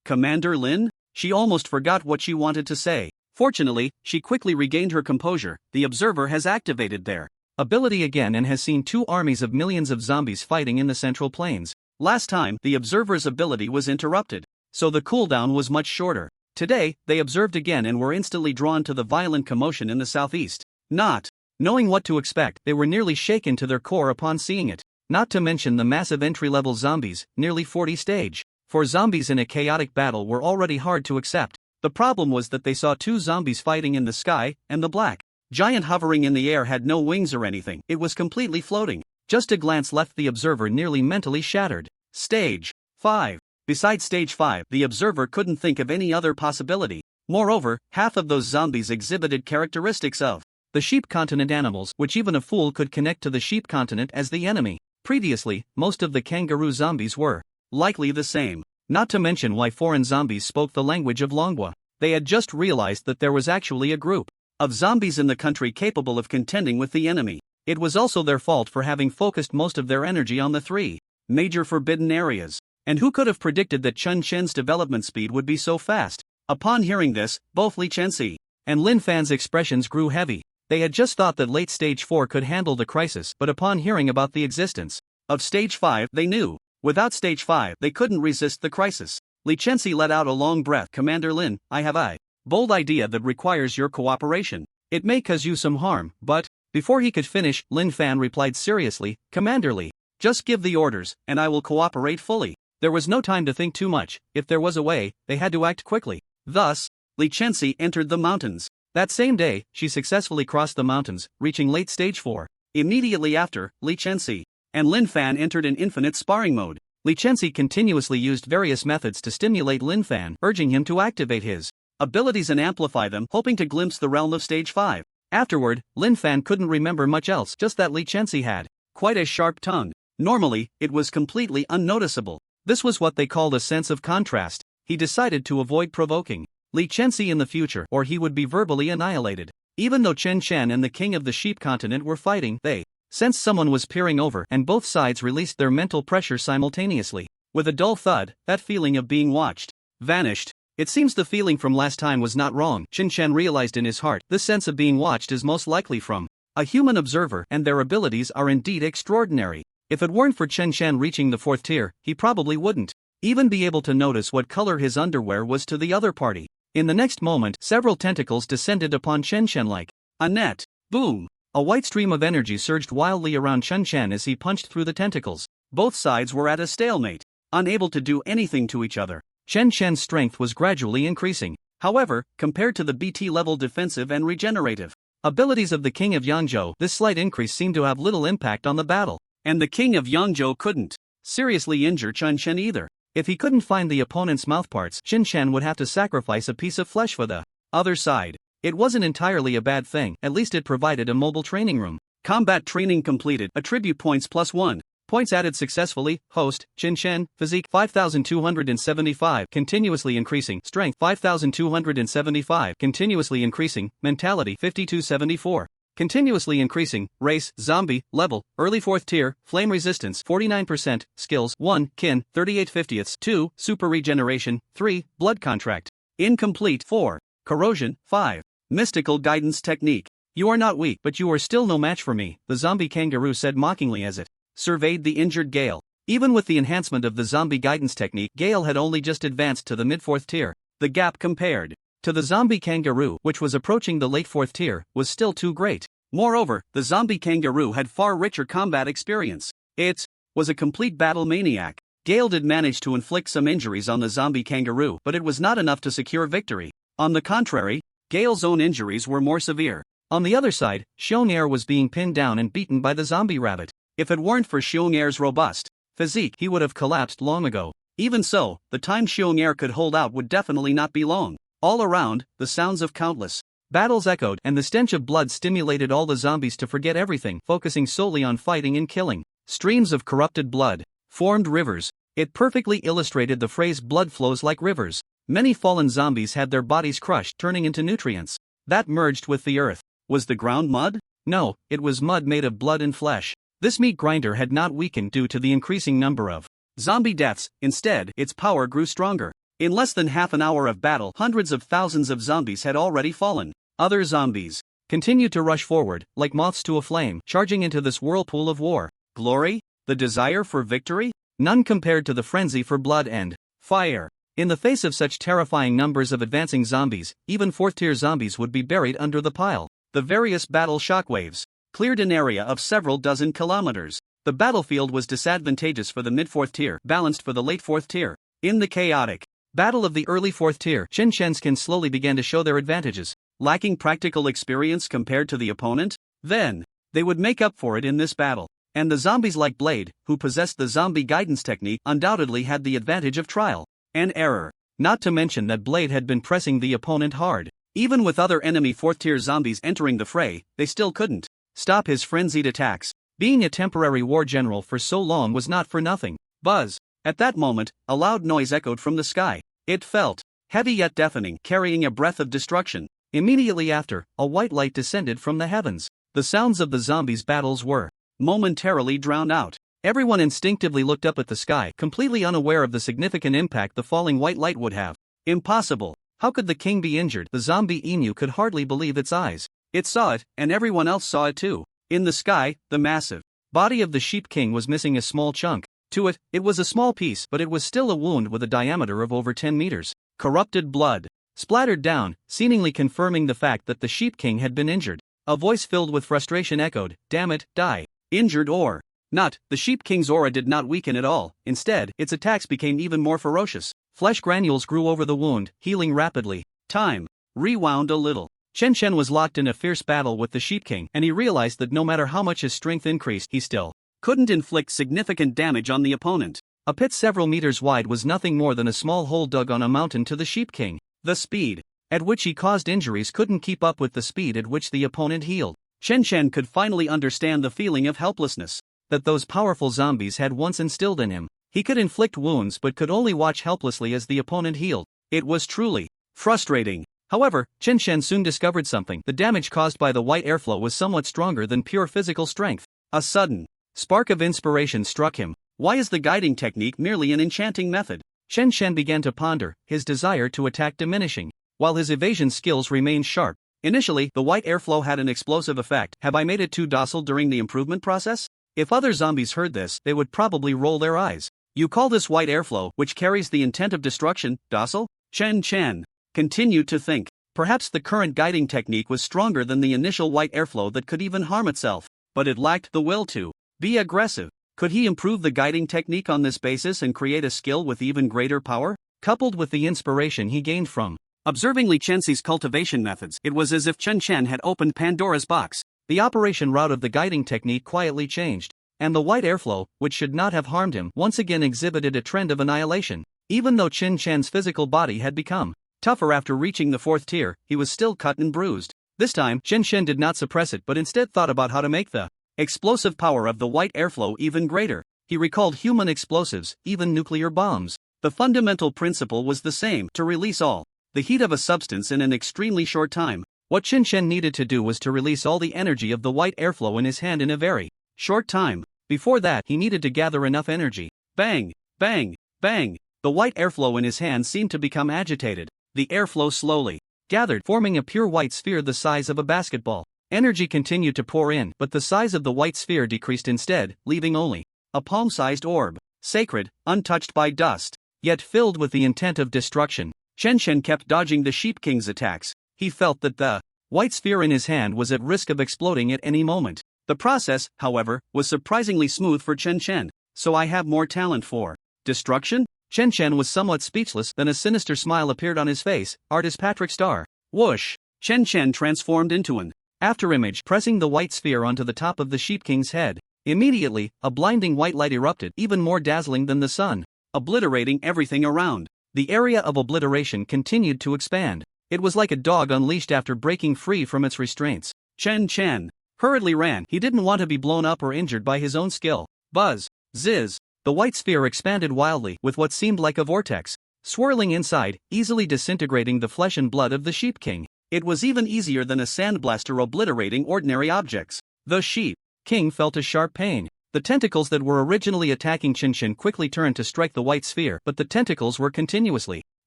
Commander Lin?" She almost forgot what she wanted to say. Fortunately, she quickly regained her composure. "The observer has activated there. ability again and has seen two armies of millions of zombies fighting in the Central Plains. Last time, the observer's ability was interrupted, so the cooldown was much shorter. Today, they observed again and were instantly drawn to the violent commotion in the southeast. Not knowing what to expect, they were nearly shaken to their core upon seeing it. Not to mention the massive entry-level zombies, nearly 40 stage. For zombies in a chaotic battle were already hard to accept. The problem was that they saw two zombies fighting in the sky, and the black giant hovering in the air had no wings or anything, it was completely floating. Just a glance left the observer nearly mentally shattered. Stage 5. Besides Stage 5, the observer couldn't think of any other possibility. Moreover, half of those zombies exhibited characteristics of the sheep continent animals, which even a fool could connect to the sheep continent as the enemy. Previously, most of the kangaroo zombies were likely the same. Not to mention why foreign zombies spoke the language of Longwa. They had just realized that there was actually a group of zombies in the country capable of contending with the enemy. It was also their fault for having focused most of their energy on the three major forbidden areas. And who could have predicted that Chun Chen's development speed would be so fast? Upon hearing this, both Li Chenxi and Lin Fan's expressions grew heavy. They had just thought that late Stage 4 could handle the crisis, but upon hearing about the existence of Stage 5, they knew. Without Stage 5, they couldn't resist the crisis. Li Chenxi let out a long breath. Commander Lin, I have a bold idea that requires your cooperation. It may cause you some harm, but before he could finish, Lin Fan replied seriously, Commander Li, just give the orders, and I will cooperate fully. There was no time to think too much. If there was a way, they had to act quickly. Thus, Li Chenxi entered the mountains. That same day, she successfully crossed the mountains, reaching late Stage 4. Immediately after, Li Chenxi and Lin Fan entered in infinite sparring mode. Li Chenxi continuously used various methods to stimulate Lin Fan, urging him to activate his abilities and amplify them, hoping to glimpse the realm of Stage 5. Afterward, Lin Fan couldn't remember much else, just that Li Chenxi had quite a sharp tongue. Normally, it was completely unnoticeable. This was what they called a sense of contrast. He decided to avoid provoking Li Chenxi in the future, or he would be verbally annihilated. Even though Chen Chen and the king of the sheep continent were fighting, they sensed someone was peering over, and both sides released their mental pressure simultaneously. With a dull thud, that feeling of being watched vanished. It seems the feeling from last time was not wrong. Chen Chen realized in his heart, this sense of being watched is most likely from a human observer, and their abilities are indeed extraordinary. If it weren't for Chen Chen reaching the 4th tier, he probably wouldn't even be able to notice what color his underwear was to the other party. In the next moment, several tentacles descended upon Chen Chen like a net. Boom! A white stream of energy surged wildly around Chen Chen as he punched through the tentacles. Both sides were at a stalemate, unable to do anything to each other. Chen Chen's strength was gradually increasing. However, compared to the BT-level defensive and regenerative abilities of the King of Yangzhou, this slight increase seemed to have little impact on the battle. And the King of Yangzhou couldn't seriously injure Chen Chen either. If he couldn't find the opponent's mouthparts, Chen Chen would have to sacrifice a piece of flesh for the other side. It wasn't entirely a bad thing, at least it provided a mobile training room. Combat training completed. Attribute points +1. Points added successfully. Host, Chen Chen. Physique, 5,275. Continuously increasing. Strength, 5,275. Continuously increasing. Mentality, 5,274. Continuously increasing. Race, zombie. Level, early 4th tier. Flame resistance, 49%. Skills, 1. Kin, 38/50. 2. Super regeneration. 3. Blood contract. Incomplete. 4. Corrosion. 5. Mystical guidance technique. You are not weak, but you are still no match for me, the zombie kangaroo said mockingly as it surveyed the injured Gale. Even with the enhancement of the zombie guidance technique, Gale had only just advanced to the mid-4th tier. The gap compared to the zombie kangaroo, which was approaching the late 4th tier, was still too great. Moreover, the zombie kangaroo had far richer combat experience. It was a complete battle maniac. Gale did manage to inflict some injuries on the zombie kangaroo, but it was not enough to secure victory. On the contrary, Gale's own injuries were more severe. On the other side, Xiong'er was being pinned down and beaten by the zombie rabbit. If it weren't for Xiong'er's robust physique, he would have collapsed long ago. Even so, the time Xiong'er could hold out would definitely not be long. All around, the sounds of countless battles echoed, and the stench of blood stimulated all the zombies to forget everything, focusing solely on fighting and killing. Streams of corrupted blood formed rivers. It perfectly illustrated the phrase blood flows like rivers. Many fallen zombies had their bodies crushed, turning into nutrients that merged with the earth. Was the ground mud? No, it was mud made of blood and flesh. This meat grinder had not weakened due to the increasing number of zombie deaths. Instead, its power grew stronger. In less than half an hour of battle, hundreds of thousands of zombies had already fallen. Other zombies continued to rush forward, like moths to a flame, charging into this whirlpool of war. Glory? The desire for victory? None compared to the frenzy for blood and fire. In the face of such terrifying numbers of advancing zombies, even 4th-tier zombies would be buried under the pile. The various battle shockwaves cleared an area of several dozen kilometers. The battlefield was disadvantageous for the mid-4th tier, balanced for the late 4th tier. In the chaotic battle of the early 4th tier, Chen Shen's slowly began to show their advantages. Lacking practical experience compared to the opponent? Then, they would make up for it in this battle. And the zombies like Blade, who possessed the zombie guidance technique, undoubtedly had the advantage of trial and error. Not to mention that Blade had been pressing the opponent hard. Even with other enemy 4th tier zombies entering the fray, they still couldn't stop his frenzied attacks. Being a temporary war general for so long was not for nothing. Buzz. At that moment, a loud noise echoed from the sky. It felt heavy yet deafening, carrying a breath of destruction. Immediately after, a white light descended from the heavens. The sounds of the zombies' battles were momentarily drowned out. Everyone instinctively looked up at the sky, completely unaware of the significant impact the falling white light would have. Impossible. How could the king be injured? The zombie emu could hardly believe its eyes. It saw it, and everyone else saw it too. In the sky, the massive body of the sheep king was missing a small chunk. To it, it was a small piece, but it was still a wound with a diameter of over 10 meters. Corrupted blood splattered down, seemingly confirming the fact that the sheep king had been injured. A voice filled with frustration echoed, "Damn it, die." Injured or not, the sheep king's aura did not weaken at all. Instead, its attacks became even more ferocious. Flesh granules grew over the wound, healing rapidly. Time rewound a little. Chen was locked in a fierce battle with the sheep king, and he realized that no matter how much his strength increased, he still couldn't inflict significant damage on the opponent. A pit several meters wide was nothing more than a small hole dug on a mountain to the sheep king. The speed at which he caused injuries couldn't keep up with the speed at which the opponent healed. Chen could finally understand the feeling of helplessness that those powerful zombies had once instilled in him. He could inflict wounds but could only watch helplessly as the opponent healed. It was truly frustrating. However, Chen soon discovered something. The damage caused by the white airflow was somewhat stronger than pure physical strength. A sudden spark of inspiration struck him. Why is the guiding technique merely an enchanting method? Chen began to ponder, his desire to attack diminishing, while his evasion skills remained sharp. Initially, the white airflow had an explosive effect. Have I made it too docile during the improvement process? If other zombies heard this, they would probably roll their eyes. You call this white airflow, which carries the intent of destruction, docile? Chen continued to think. Perhaps the current guiding technique was stronger than the initial white airflow that could even harm itself. But it lacked the will to be aggressive. Could he improve the guiding technique on this basis and create a skill with even greater power? Coupled with the inspiration he gained from observing Li Chenxi's cultivation methods, it was as if Chen had opened Pandora's box. The operation route of the guiding technique quietly changed, and the white airflow, which should not have harmed him, once again exhibited a trend of annihilation. Even though Chen physical body had become tougher after reaching the 4th tier, he was still cut and bruised. This time, Chen did not suppress it but instead thought about how to make the explosive power of the white airflow even greater. He recalled human explosives, even nuclear bombs. The fundamental principle was the same: to release all the heat of a substance in an extremely short time. What Chen needed to do was to release all the energy of the white airflow in his hand in a very short time. Before that, he needed to gather enough energy. Bang, bang, bang. The white airflow in his hand seemed to become agitated. The airflow slowly gathered, forming a pure white sphere the size of a basketball. Energy continued to pour in, but the size of the white sphere decreased instead, leaving only a palm-sized orb, sacred, untouched by dust, yet filled with the intent of destruction. Chen kept dodging the Sheep King's attacks. He felt that the white sphere in his hand was at risk of exploding at any moment. The process, however, was surprisingly smooth for Chen. So I have more talent for destruction? Chen was somewhat speechless, then a sinister smile appeared on his face. Artist Patrick Star. Whoosh! Chen transformed into an afterimage, pressing the white sphere onto the top of the Sheep King's head. Immediately, a blinding white light erupted, even more dazzling than the sun, obliterating everything around. The area of obliteration continued to expand. It was like a dog unleashed after breaking free from its restraints. Chen hurriedly ran. He didn't want to be blown up or injured by his own skill. Buzz! Ziz! The white sphere expanded wildly, with what seemed like a vortex, swirling inside, easily disintegrating the flesh and blood of the Sheep King. It was even easier than a sandblaster obliterating ordinary objects. The Sheep King felt a sharp pain. The tentacles that were originally attacking Chen quickly turned to strike the white sphere, but the tentacles were continuously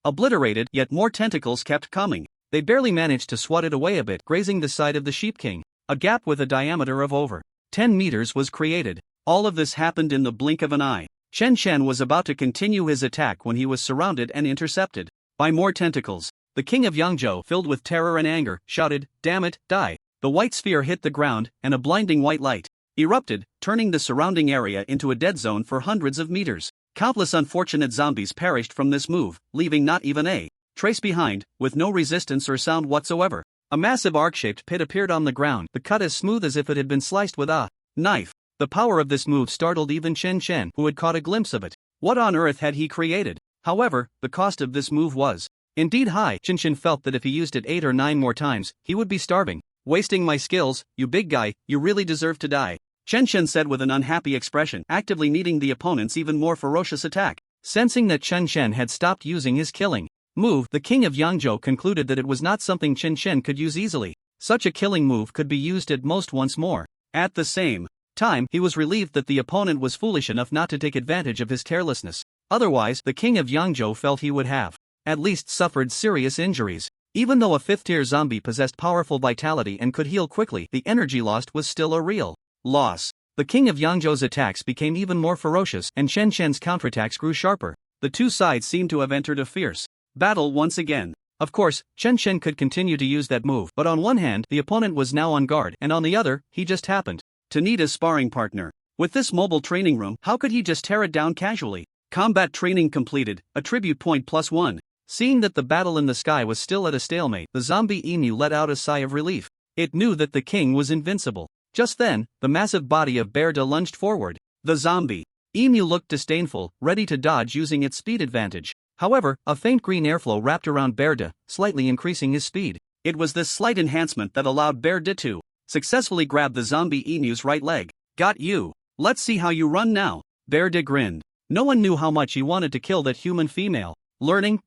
obliterated, yet more tentacles kept coming. They barely managed to swat it away a bit, grazing the side of the Sheep King. A gap with a diameter of over 10 meters was created. All of this happened in the blink of an eye. Chen Chen was about to continue his attack when he was surrounded and intercepted by more tentacles. The king of Yangzhou, filled with terror and anger, shouted, "Damn it, die!" The white sphere hit the ground, and a blinding white light erupted, turning the surrounding area into a dead zone for hundreds of meters. Countless unfortunate zombies perished from this move, leaving not even a trace behind, with no resistance or sound whatsoever. A massive arc-shaped pit appeared on the ground, the cut as smooth as if it had been sliced with a knife. The power of this move startled even Chen Chen, who had caught a glimpse of it. What on earth had he created? However, the cost of this move was indeed high. Chen Chen felt that if he used it 8 or 9 more times, he would be starving. "Wasting my skills, you big guy, you really deserve to die," Chen Chen said with an unhappy expression, actively needing the opponent's even more ferocious attack. Sensing that Chen Chen had stopped using his killing move, the king of Yangzhou concluded that it was not something Chen Chen could use easily. Such a killing move could be used at most once more. At the same time, he was relieved that the opponent was foolish enough not to take advantage of his carelessness. Otherwise, the king of Yangzhou felt he would have at least suffered serious injuries. Even though a 5th-tier zombie possessed powerful vitality and could heal quickly, the energy lost was still a real loss. The king of Yangzhou's attacks became even more ferocious, and Chen Chen's counterattacks grew sharper. The two sides seemed to have entered a fierce battle once again. Of course, Chen Chen could continue to use that move, but on one hand, the opponent was now on guard, and on the other, he just happened to need a sparring partner. With this mobile training room, how could he just tear it down casually? Combat training completed, attribute point +1. Seeing that the battle in the sky was still at a stalemate, the zombie emu let out a sigh of relief. It knew that the king was invincible. Just then, the massive body of Berda lunged forward. The zombie emu looked disdainful, ready to dodge using its speed advantage. However, a faint green airflow wrapped around Berda, slightly increasing his speed. It was this slight enhancement that allowed Berda to successfully grab the zombie emu's right leg. "Got you. Let's see how you run now." Berda grinned. No one knew how much he wanted to kill that human female. Learning,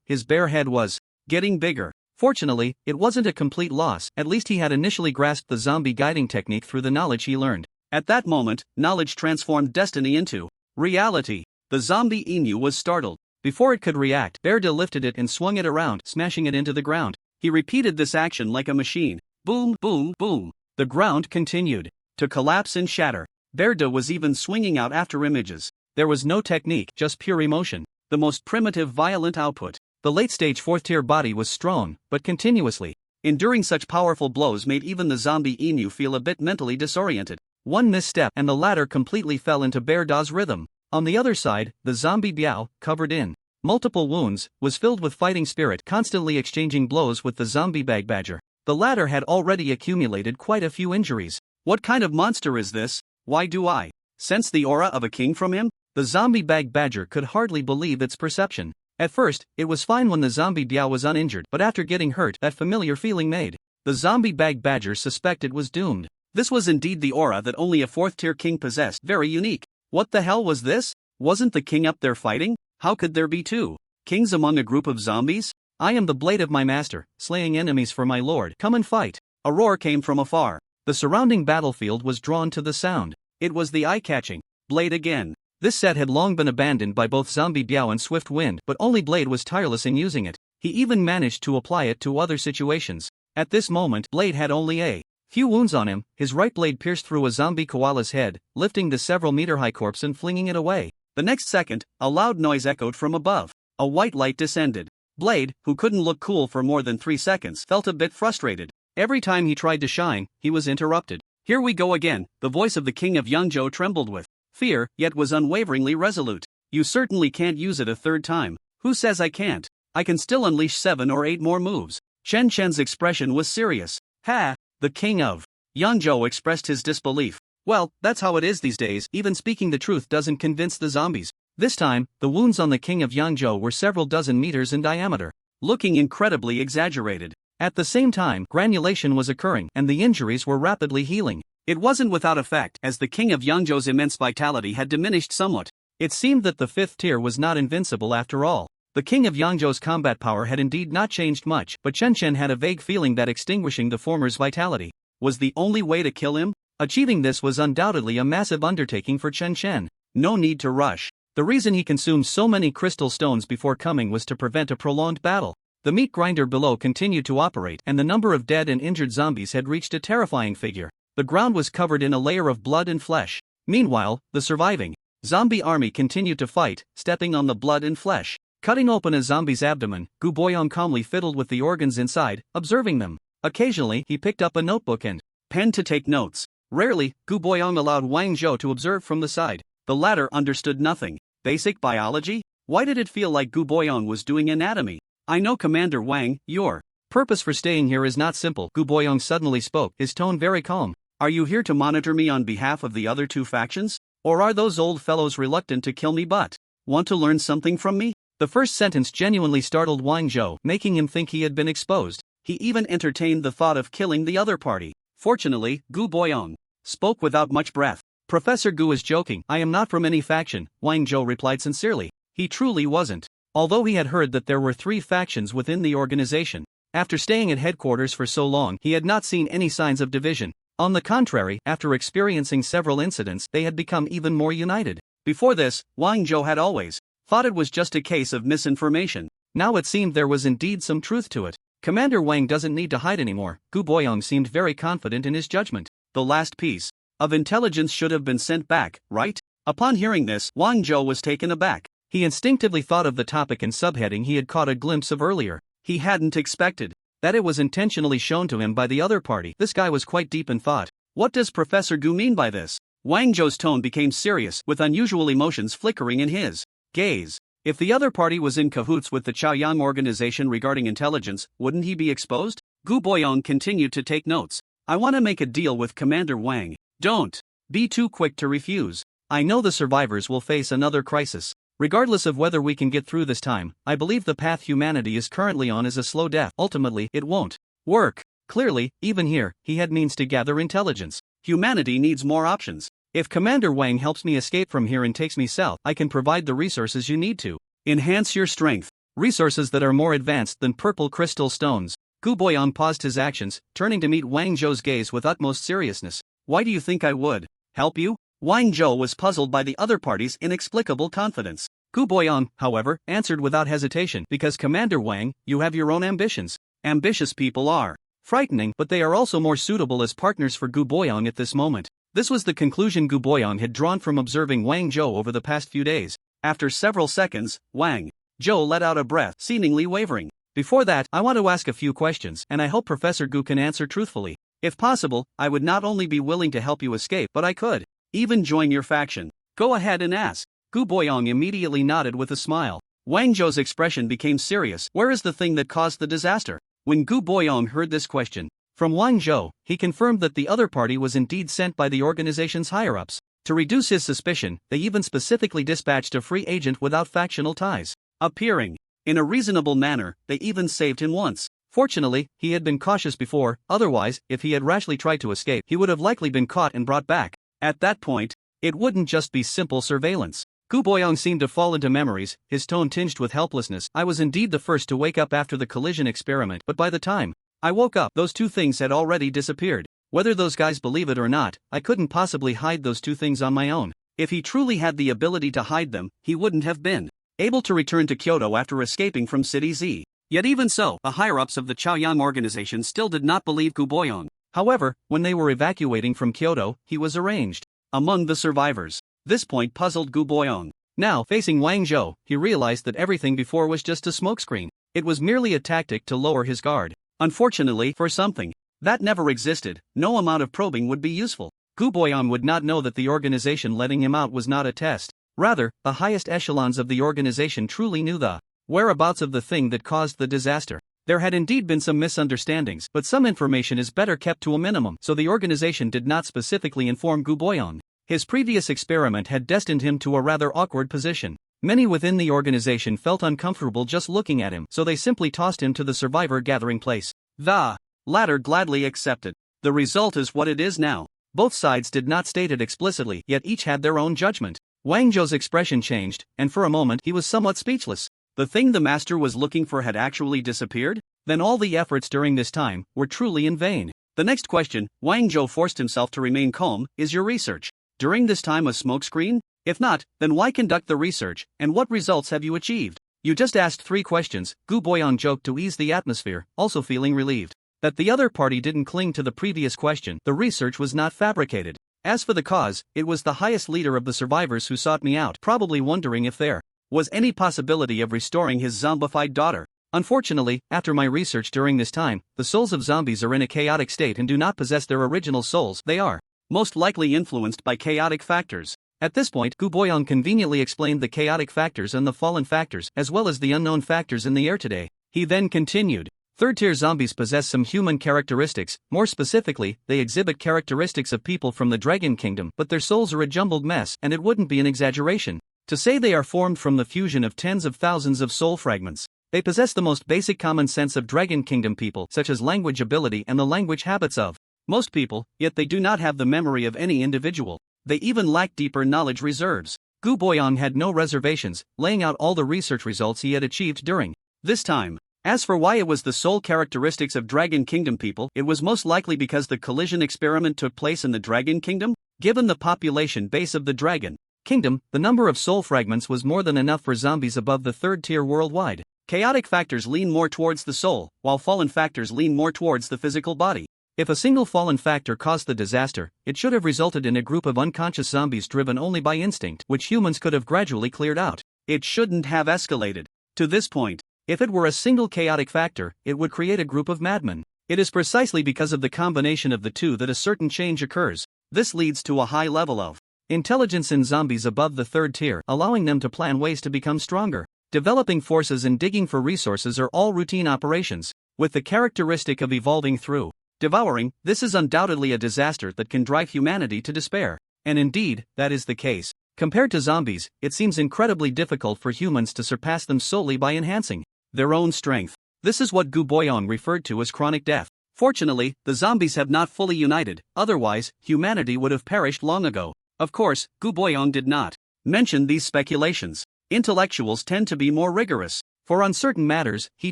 his bare head was getting bigger. Fortunately, it wasn't a complete loss, at least he had initially grasped the zombie guiding technique through the knowledge he learned. At that moment, knowledge transformed destiny into reality. The zombie emu was startled. Before it could react, Berda lifted it and swung it around, smashing it into the ground. He repeated this action like a machine. Boom, boom, boom. The ground continued to collapse and shatter. Berda was even swinging out after images. There was no technique, just pure emotion. The most primitive violent output. The late-stage 4th-tier body was strong, but continuously enduring such powerful blows made even the zombie emu feel a bit mentally disoriented. One misstep and the latter completely fell into Berda's rhythm. On the other side, the zombie Biao, covered in multiple wounds, was filled with fighting spirit, constantly exchanging blows with the zombie bag badger. The latter had already accumulated quite a few injuries. "What kind of monster is this? Why do I sense the aura of a king from him?" The zombie bag badger could hardly believe its perception. At first, it was fine when the zombie Biao was uninjured, but after getting hurt, that familiar feeling made the zombie bag badger suspect it was doomed. This was indeed the aura that only a 4th-tier king possessed, very unique. What the hell was this? Wasn't the king up there fighting? How could there be 2 kings among a group of zombies? "I am the blade of my master, slaying enemies for my lord. Come and fight." A roar came from afar. The surrounding battlefield was drawn to the sound. It was the eye-catching Blade again. This set had long been abandoned by both Zombie Biao and Swift Wind, but only Blade was tireless in using it. He even managed to apply it to other situations. At this moment, Blade had only a few wounds on him. His right blade pierced through a zombie koala's head, lifting the several-meter-high corpse and flinging it away. The next second, a loud noise echoed from above. A white light descended. Blade, who couldn't look cool for more than 3 seconds, felt a bit frustrated. Every time he tried to shine, he was interrupted. "Here we go again," the voice of the king of Yangzhou trembled with fear, yet was unwaveringly resolute. "You certainly can't use it a 3rd time. Who says I can't? I can still unleash 7 or 8 more moves." Chen Chen's expression was serious. "Ha!" The king of Yangzhou expressed his disbelief. "Well, that's how it is these days. Even speaking the truth doesn't convince the zombies." This time, the wounds on the king of Yangzhou were several dozen meters in diameter, looking incredibly exaggerated. At the same time, granulation was occurring, and the injuries were rapidly healing. It wasn't without effect, as the king of Yangzhou's immense vitality had diminished somewhat. It seemed that the 5th tier was not invincible after all. The king of Yangzhou's combat power had indeed not changed much, but Chen Chen had a vague feeling that extinguishing the former's vitality was the only way to kill him. Achieving this was undoubtedly a massive undertaking for Chen Chen. No need to rush. The reason he consumed so many crystal stones before coming was to prevent a prolonged battle. The meat grinder below continued to operate, and the number of dead and injured zombies had reached a terrifying figure. The ground was covered in a layer of blood and flesh. Meanwhile, the surviving zombie army continued to fight, stepping on the blood and flesh. Cutting open a zombie's abdomen, Gu Boyong calmly fiddled with the organs inside, observing them. Occasionally, he picked up a notebook and pen to take notes. Rarely, Gu Boyong allowed Wang Zhou to observe from the side. The latter understood nothing. Basic biology? Why did it feel like Gu Boyong was doing anatomy? I know, Commander Wang, your purpose for staying here is not simple. Gu Boyong suddenly spoke, his tone very calm. Are you here to monitor me on behalf of the other two factions? Or are those old fellows reluctant to kill me but want to learn something from me? The first sentence genuinely startled Wang Zhou, making him think he had been exposed. He even entertained the thought of killing the other party. Fortunately, Gu Boyong spoke without much breath. Professor Gu is joking. I am not from any faction, Wang Zhou replied sincerely. He truly wasn't. Although he had heard that there were 3 factions within the organization, after staying at headquarters for so long, he had not seen any signs of division. On the contrary, after experiencing several incidents, they had become even more united. Before this, Wang Zhou had always thought it was just a case of misinformation. Now it seemed there was indeed some truth to it. Commander Wang doesn't need to hide anymore. Gu Boyong seemed very confident in his judgment. The last piece of intelligence should have been sent back, right? Upon hearing this, Wang Zhou was taken aback. He instinctively thought of the topic and subheading he had caught a glimpse of earlier. He hadn't expected that it was intentionally shown to him by the other party. This guy was quite deep in thought. What does Professor Gu mean by this? Wang Zhou's tone became serious, with unusual emotions flickering in his gaze. If the other party was in cahoots with the Chaoyang organization regarding intelligence, wouldn't he be exposed? Gu Boyong continued to take notes. I want to make a deal with Commander Wang. Don't be too quick to refuse. I know the survivors will face another crisis. Regardless of whether we can get through this time, I believe the path humanity is currently on is a slow death. Ultimately, it won't work. Clearly, even here, he had means to gather intelligence. Humanity needs more options. If Commander Wang helps me escape from here and takes me south, I can provide the resources you need to enhance your strength. Resources that are more advanced than purple crystal stones. Gu Boyong paused his actions, turning to meet Wang Zhou's gaze with utmost seriousness. Why do you think I would help you? Wang Zhou was puzzled by the other party's inexplicable confidence. Gu Boyong, however, answered without hesitation, because Commander Wang, you have your own ambitions. Ambitious people are frightening, but they are also more suitable as partners for Gu Boyong at this moment. This was the conclusion Gu Boyong had drawn from observing Wang Zhou over the past few days. After several seconds, Wang Zhou let out a breath, seemingly wavering. Before that, I want to ask a few questions, and I hope Professor Gu can answer truthfully. If possible, I would not only be willing to help you escape, but I could even join your faction. Go ahead and ask. Gu Boyong immediately nodded with a smile. Wang Zhou's expression became serious. Where is the thing that caused the disaster? When Gu Boyong heard this question from Wang Zhou, he confirmed that the other party was indeed sent by the organization's higher-ups. To reduce his suspicion, they even specifically dispatched a free agent without factional ties, appearing in a reasonable manner. They even saved him once. Fortunately, he had been cautious before, otherwise, if he had rashly tried to escape, he would have likely been caught and brought back. At that point, it wouldn't just be simple surveillance. Gu Boyong seemed to fall into memories, his tone tinged with helplessness. I was indeed the first to wake up after the collision experiment, but by the time I woke up, those 2 things had already disappeared. Whether those guys believe it or not, I couldn't possibly hide those 2 things on my own. If he truly had the ability to hide them, he wouldn't have been able to return to Kyoto after escaping from City Z. Yet even so, the higher-ups of the Chaoyang organization still did not believe Gu Boyong. However, when they were evacuating from Kyoto, he was arranged among the survivors. This point puzzled Gu Boyong. Now, facing Wang Zhou, he realized that everything before was just a smokescreen. It was merely a tactic to lower his guard. Unfortunately, for something that never existed, no amount of probing would be useful. Gu Boyong would not know that the organization letting him out was not a test. Rather, the highest echelons of the organization truly knew the whereabouts of the thing that caused the disaster. There had indeed been some misunderstandings, but some information is better kept to a minimum, so the organization did not specifically inform Gu Boyong. His previous experiment had destined him to a rather awkward position. Many within the organization felt uncomfortable just looking at him, so they simply tossed him to the survivor gathering place. The latter gladly accepted. The result is what it is now. Both sides did not state it explicitly, yet each had their own judgment. Wang Zhou's expression changed, and for a moment he was somewhat speechless. The thing the master was looking for had actually disappeared? Then all the efforts during this time were truly in vain. The next question, Wang Zhou forced himself to remain calm, is your research during this time a smokescreen? If not, then why conduct the research, and what results have you achieved? You just asked 3 questions, Gu Boyong joked to ease the atmosphere, also feeling relieved that the other party didn't cling to the previous question. The research was not fabricated. As for the cause, it was the highest leader of the survivors who sought me out, probably wondering if there was any possibility of restoring his zombified daughter. Unfortunately, after my research during this time, the souls of zombies are in a chaotic state and do not possess their original souls. They are most likely influenced by chaotic factors. At this point, Gu Boyong conveniently explained the chaotic factors and the fallen factors, as well as the unknown factors in the air today. He then continued. Third-tier zombies possess some human characteristics, more specifically, they exhibit characteristics of people from the Dragon Kingdom, but their souls are a jumbled mess, and it wouldn't be an exaggeration to say they are formed from the fusion of tens of thousands of soul fragments. They possess the most basic common sense of Dragon Kingdom people, such as language ability and the language habits of most people, yet they do not have the memory of any individual. They even lack deeper knowledge reserves. Gu Boyong had no reservations, laying out all the research results he had achieved during this time. As for why it was the sole characteristics of Dragon Kingdom people, it was most likely because the collision experiment took place in the Dragon Kingdom. Given the population base of the Dragon Kingdom, the number of soul fragments was more than enough for zombies above the 3rd tier worldwide. Chaotic factors lean more towards the soul, while fallen factors lean more towards the physical body. If a single fallen factor caused the disaster, it should have resulted in a group of unconscious zombies driven only by instinct, which humans could have gradually cleared out. It shouldn't have escalated to this point. If it were a single chaotic factor, it would create a group of madmen. It is precisely because of the combination of the two that a certain change occurs. This leads to a high level of intelligence in zombies above the 3rd tier, allowing them to plan ways to become stronger. Developing forces and digging for resources are all routine operations, with the characteristic of evolving through devouring. This is undoubtedly a disaster that can drive humanity to despair. And indeed, that is the case. Compared to zombies, it seems incredibly difficult for humans to surpass them solely by enhancing their own strength. This is what Gu Boyong referred to as chronic death. Fortunately, the zombies have not fully united, otherwise, humanity would have perished long ago. Of course, Gu Boyong did not mention these speculations. Intellectuals tend to be more rigorous. For uncertain matters, he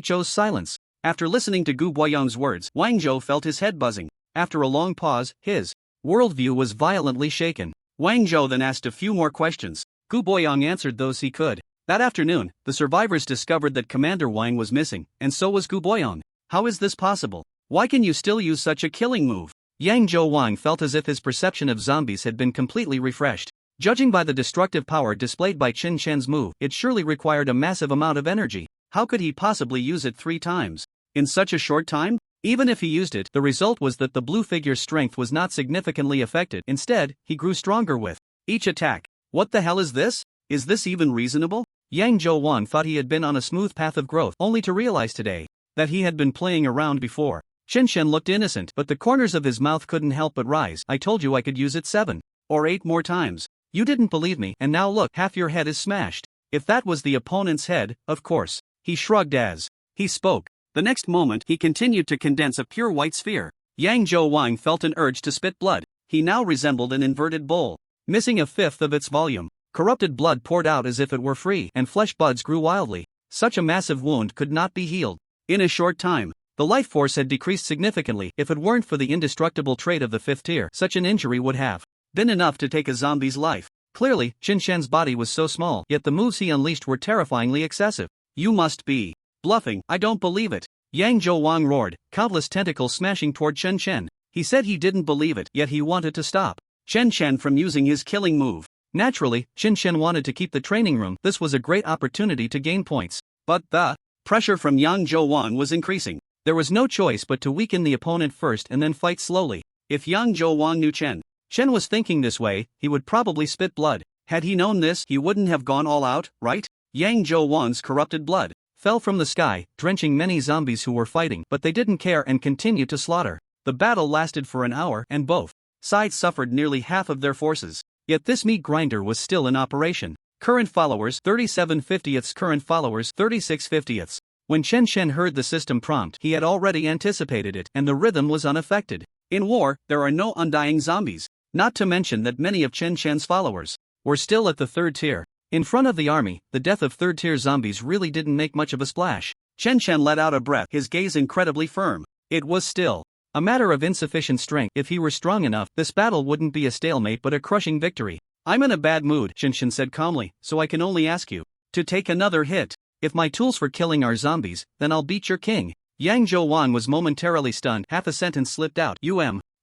chose silence. After listening to Gu Boyong's words, Wang Zhou felt his head buzzing. After a long pause, his worldview was violently shaken. Wang Zhou then asked a few more questions. Gu Boyong answered those he could. That afternoon, the survivors discovered that Commander Wang was missing, and so was Gu Boyong. How is this possible? Why can you still use such a killing move? Yang Zhou Wang felt as if his perception of zombies had been completely refreshed. Judging by the destructive power displayed by Qin Shen's move, it surely required a massive amount of energy. How could he possibly use it 3 times in such a short time? Even if he used it, the result was that the blue figure's strength was not significantly affected. Instead, he grew stronger with each attack. What the hell is this? Is this even reasonable? Yang Zhou Wang thought he had been on a smooth path of growth, only to realize today that he had been playing around before. Qin Shen looked innocent, but the corners of his mouth couldn't help but rise. I told you I could use it 7 or 8 more times. You didn't believe me, and now look, half your head is smashed. If that was the opponent's head, of course. He shrugged as he spoke. The next moment, he continued to condense a pure white sphere. Yang Zhou Wang felt an urge to spit blood. He now resembled an inverted bowl, missing a fifth of its volume. Corrupted blood poured out as if it were free, and flesh buds grew wildly. Such a massive wound could not be healed in a short time. The life force had decreased significantly. If it weren't for the indestructible trait of the 5th tier, such an injury would have been enough to take a zombie's life. Clearly, Qin Shen's body was so small, yet the moves he unleashed were terrifyingly excessive. You must be bluffing. I don't believe it. Yang Zhou Wang roared, countless tentacles smashing toward Qin Shen. He said he didn't believe it, yet he wanted to stop Qin Shen from using his killing move. Naturally, Qin Shen wanted to keep the training room. This was a great opportunity to gain points. But the pressure from Yang Zhou Wang was increasing. There was no choice but to weaken the opponent first and then fight slowly. If Yang Zhou Wang knew Chen was thinking this way, he would probably spit blood. Had he known this, he wouldn't have gone all out, right? Yang Zhou Wang's corrupted blood fell from the sky, drenching many zombies who were fighting, but they didn't care and continued to slaughter. The battle lasted for an hour, and both sides suffered nearly half of their forces. Yet this meat grinder was still in operation. Current followers 37/50ths, current followers 36/50ths. When Qin Shen heard the system prompt, he had already anticipated it, and the rhythm was unaffected. In war, there are no undying zombies. Not to mention that many of Qin Shen's followers were still at the 3rd tier. In front of the army, the death of 3rd tier zombies really didn't make much of a splash. Qin Shen let out a breath, his gaze incredibly firm. It was still a matter of insufficient strength. If he were strong enough, this battle wouldn't be a stalemate but a crushing victory. I'm in a bad mood, Qin Shen said calmly, so I can only ask you to take another hit. If my tools for killing are zombies, then I'll beat your king. Yang Zhou was momentarily stunned, half a sentence slipped out.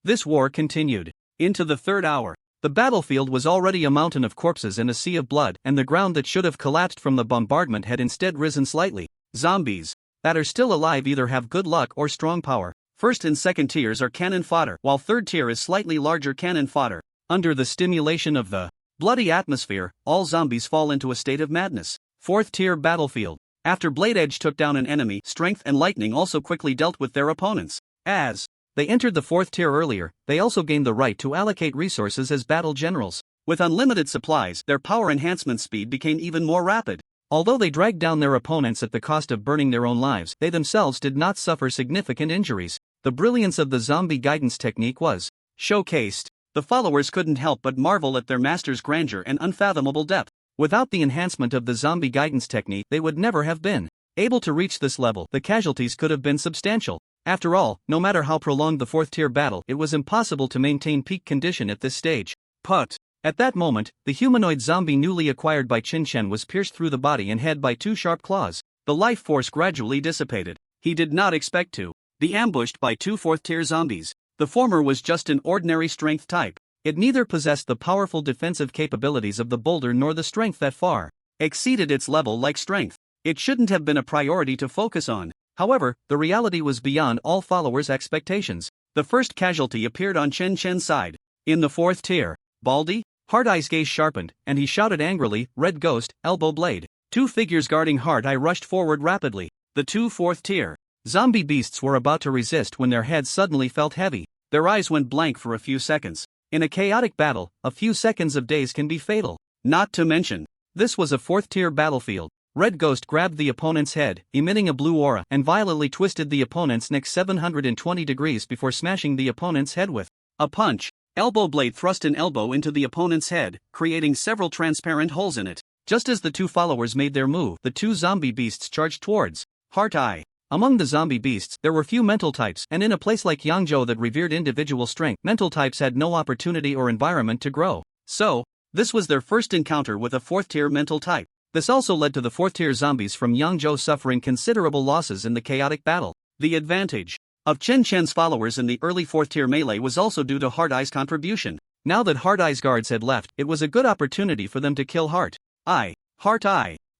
This war continued. Into the third hour. The battlefield was already a mountain of corpses and a sea of blood, and the ground that should have collapsed from the bombardment had instead risen slightly. Zombies that are still alive either have good luck or strong power. First and second tiers are cannon fodder, while third tier is slightly larger cannon fodder. Under the stimulation of the bloody atmosphere, all zombies fall into a state of madness. Fourth tier battlefield. After Blade Edge took down an enemy, Strength and Lightning also quickly dealt with their opponents. As they entered the fourth tier earlier, they also gained the right to allocate resources as battle generals. With unlimited supplies, their power enhancement speed became even more rapid. Although they dragged down their opponents at the cost of burning their own lives, they themselves did not suffer significant injuries. The brilliance of the zombie guidance technique was showcased. The followers couldn't help but marvel at their master's grandeur and unfathomable depth. Without the enhancement of the zombie guidance technique, they would never have been able to reach this level. The casualties could have been substantial. After all, no matter how prolonged the fourth tier battle, it was impossible to maintain peak condition at this stage. At that moment, the humanoid zombie newly acquired by Qin Shen was pierced through the body and head by two sharp claws. The life force gradually dissipated. He did not expect to be ambushed by two fourth-tier zombies. The former was just an ordinary strength type. It neither possessed the powerful defensive capabilities of the boulder nor the strength that far exceeded its level like strength. It shouldn't have been a priority to focus on. However, the reality was beyond all followers' expectations. The first casualty appeared on Chen Chen's side. In the fourth tier, Baldy, Hard Eye's gaze sharpened, and he shouted angrily, "Red Ghost, Elbow Blade." Two figures guarding Hard Eye rushed forward rapidly. The two fourth-tier zombie beasts were about to resist when their heads suddenly felt heavy. Their eyes went blank for a few seconds. In a chaotic battle, a few seconds of daze can be fatal. Not to mention, this was a fourth-tier battlefield. Red Ghost grabbed the opponent's head, emitting a blue aura, and violently twisted the opponent's neck 720 degrees before smashing the opponent's head with a punch. Elbow Blade thrust an elbow into the opponent's head, creating several transparent holes in it. Just as the two followers made their move, the two zombie beasts charged towards Heart Eye. Among the zombie beasts, there were few mental types, and in a place like Yangzhou that revered individual strength, mental types had no opportunity or environment to grow. So, this was their first encounter with a fourth-tier mental type. This also led to the fourth-tier zombies from Yangzhou suffering considerable losses in the chaotic battle. The advantage of Chen Chen's followers in the early fourth-tier melee was also due to Hard Eye's contribution. Now that Hard Eye's guards had left, it was a good opportunity for them to kill Heart Eye.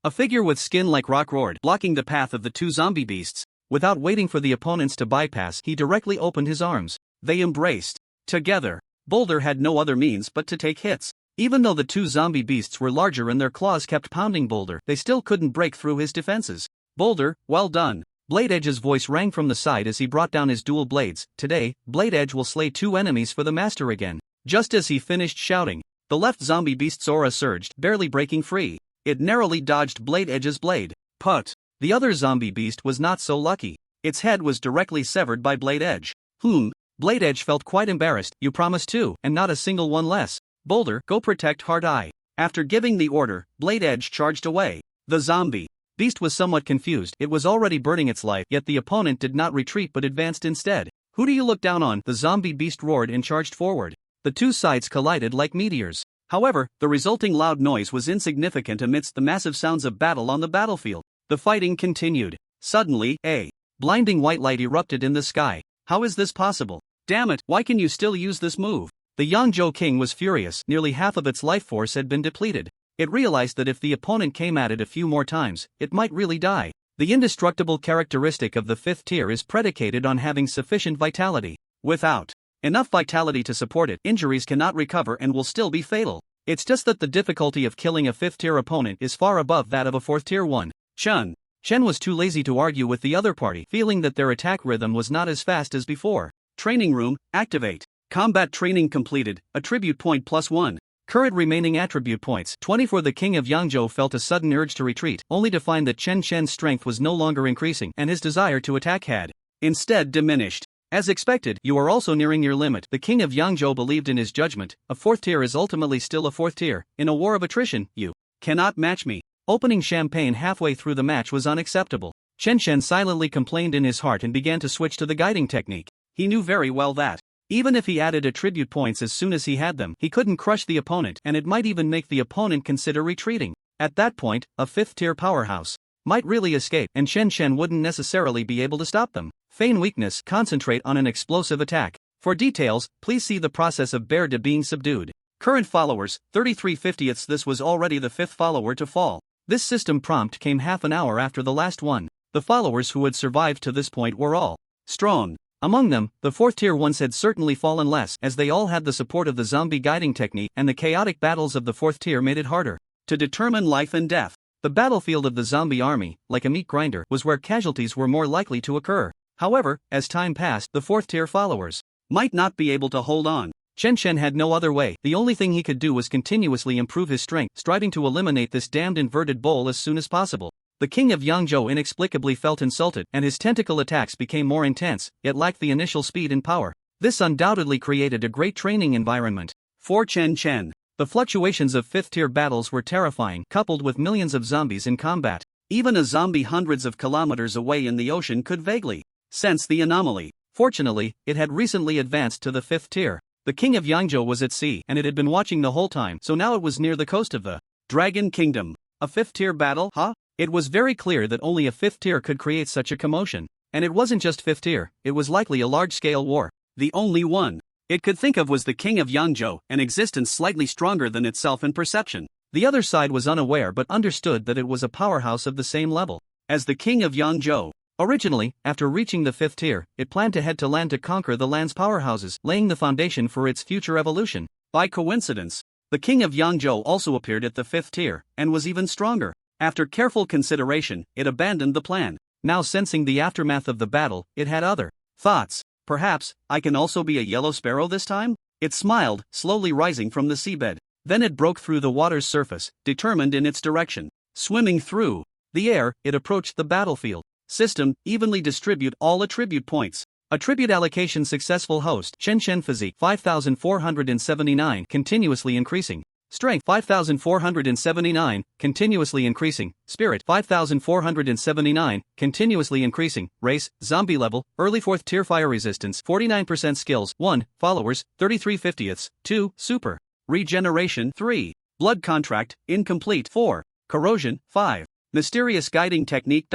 A figure with skin like rock roared, blocking the path of the two zombie beasts. Without waiting for the opponents to bypass, he directly opened his arms. They embraced. Together, Boulder had no other means but to take hits. Even though the two zombie beasts were larger and their claws kept pounding Boulder, they still couldn't break through his defenses. "Boulder, well done." Blade Edge's voice rang from the side as he brought down his dual blades. "Today, Blade Edge will slay two enemies for the master again." Just as he finished shouting, the left zombie beast's aura surged, barely breaking free. It narrowly dodged Blade Edge's blade. The other zombie beast was not so lucky. Its head was directly severed by Blade Edge. Blade Edge felt quite embarrassed. "You promised two, and not a single one less. Boulder, go protect Hard Eye." After giving the order, Blade Edge charged away. The zombie beast was somewhat confused. It was already burning its life, yet the opponent did not retreat but advanced instead. "Who do you look down on?" the zombie beast roared and charged forward. The two sides collided like meteors. However, the resulting loud noise was insignificant amidst the massive sounds of battle on the battlefield. The fighting continued. Suddenly, a blinding white light erupted in the sky. "How is this possible? Damn it, why can you still use this move?" The Yangzhou king was furious. Nearly half of its life force had been depleted. It realized that if the opponent came at it a few more times, it might really die. The indestructible characteristic of the fifth tier is predicated on having sufficient vitality. Without enough vitality to support it, injuries cannot recover and will still be fatal. It's just that the difficulty of killing a fifth-tier opponent is far above that of a fourth-tier one. Chen was too lazy to argue with the other party, feeling that their attack rhythm was not as fast as before. Training room, activate. Combat training completed, attribute point +1. Current remaining attribute points 20. For the king of Yangzhou felt a sudden urge to retreat, only to find that Chen Chen's strength was no longer increasing, and his desire to attack had instead diminished. As expected, you are also nearing your limit. The king of Yangzhou believed in his judgment. A fourth tier is ultimately still a fourth tier. In a war of attrition, you cannot match me. Opening champagne halfway through the match was unacceptable. Chen Chen silently complained in his heart and began to switch to the guiding technique. He knew very well that even if he added attribute points as soon as he had them, he couldn't crush the opponent, and it might even make the opponent consider retreating. At that point, a fifth tier powerhouse might really escape, and Chen Chen wouldn't necessarily be able to stop them. Feign weakness, concentrate on an explosive attack. For details, please see the process of bear de being subdued. Current followers, 33/50ths. This was already the 5th follower to fall. This system prompt came half an hour after the last one. The followers who had survived to this point were all strong. Among them, the 4th tier ones had certainly fallen less, as they all had the support of the zombie guiding technique, and the chaotic battles of the 4th tier made it harder to determine life and death. The battlefield of the zombie army, like a meat grinder, was where casualties were more likely to occur. However, as time passed, the 4th tier followers might not be able to hold on. Chen Chen had no other way. The only thing he could do was continuously improve his strength, striving to eliminate this damned inverted bowl as soon as possible. The king of Yangzhou inexplicably felt insulted, and his tentacle attacks became more intense, yet lacked the initial speed and power. This undoubtedly created a great training environment for Chen Chen. The fluctuations of 5th tier battles were terrifying, coupled with millions of zombies in combat. Even a zombie hundreds of kilometers away in the ocean could vaguely sense the anomaly. Fortunately, it had recently advanced to the 5th tier. The king of Yangzhou was at sea, and it had been watching the whole time, so now it was near the coast of the Dragon Kingdom. A 5th tier battle, huh? It was very clear that only a 5th tier could create such a commotion. And it wasn't just 5th tier, it was likely a large-scale war. The only one it could think of was the king of Yangzhou, an existence slightly stronger than itself in perception. The other side was unaware but understood that it was a powerhouse of the same level as the king of Yangzhou. Originally, after reaching the 5th tier, it planned to head to land to conquer the land's powerhouses, laying the foundation for its future evolution. By coincidence, the king of Yangzhou also appeared at the 5th tier, and was even stronger. After careful consideration, it abandoned the plan. Now sensing the aftermath of the battle, it had other thoughts. Perhaps, I can also be a yellow sparrow this time? It smiled, slowly rising from the seabed. Then it broke through the water's surface, determined in its direction. Swimming through the air, it approached the battlefield. System, evenly distribute all attribute points. Attribute allocation successful. Host, Chen Chen physique 5479, continuously increasing. Strength 5479, continuously increasing. Spirit 5479, continuously increasing. Race, zombie level, early 4th tier. Fire resistance 49%. Skills 1, followers 33/50ths, 2, super. Regeneration 3. Blood contract, incomplete 4. Corrosion 5. Mysterious guiding technique.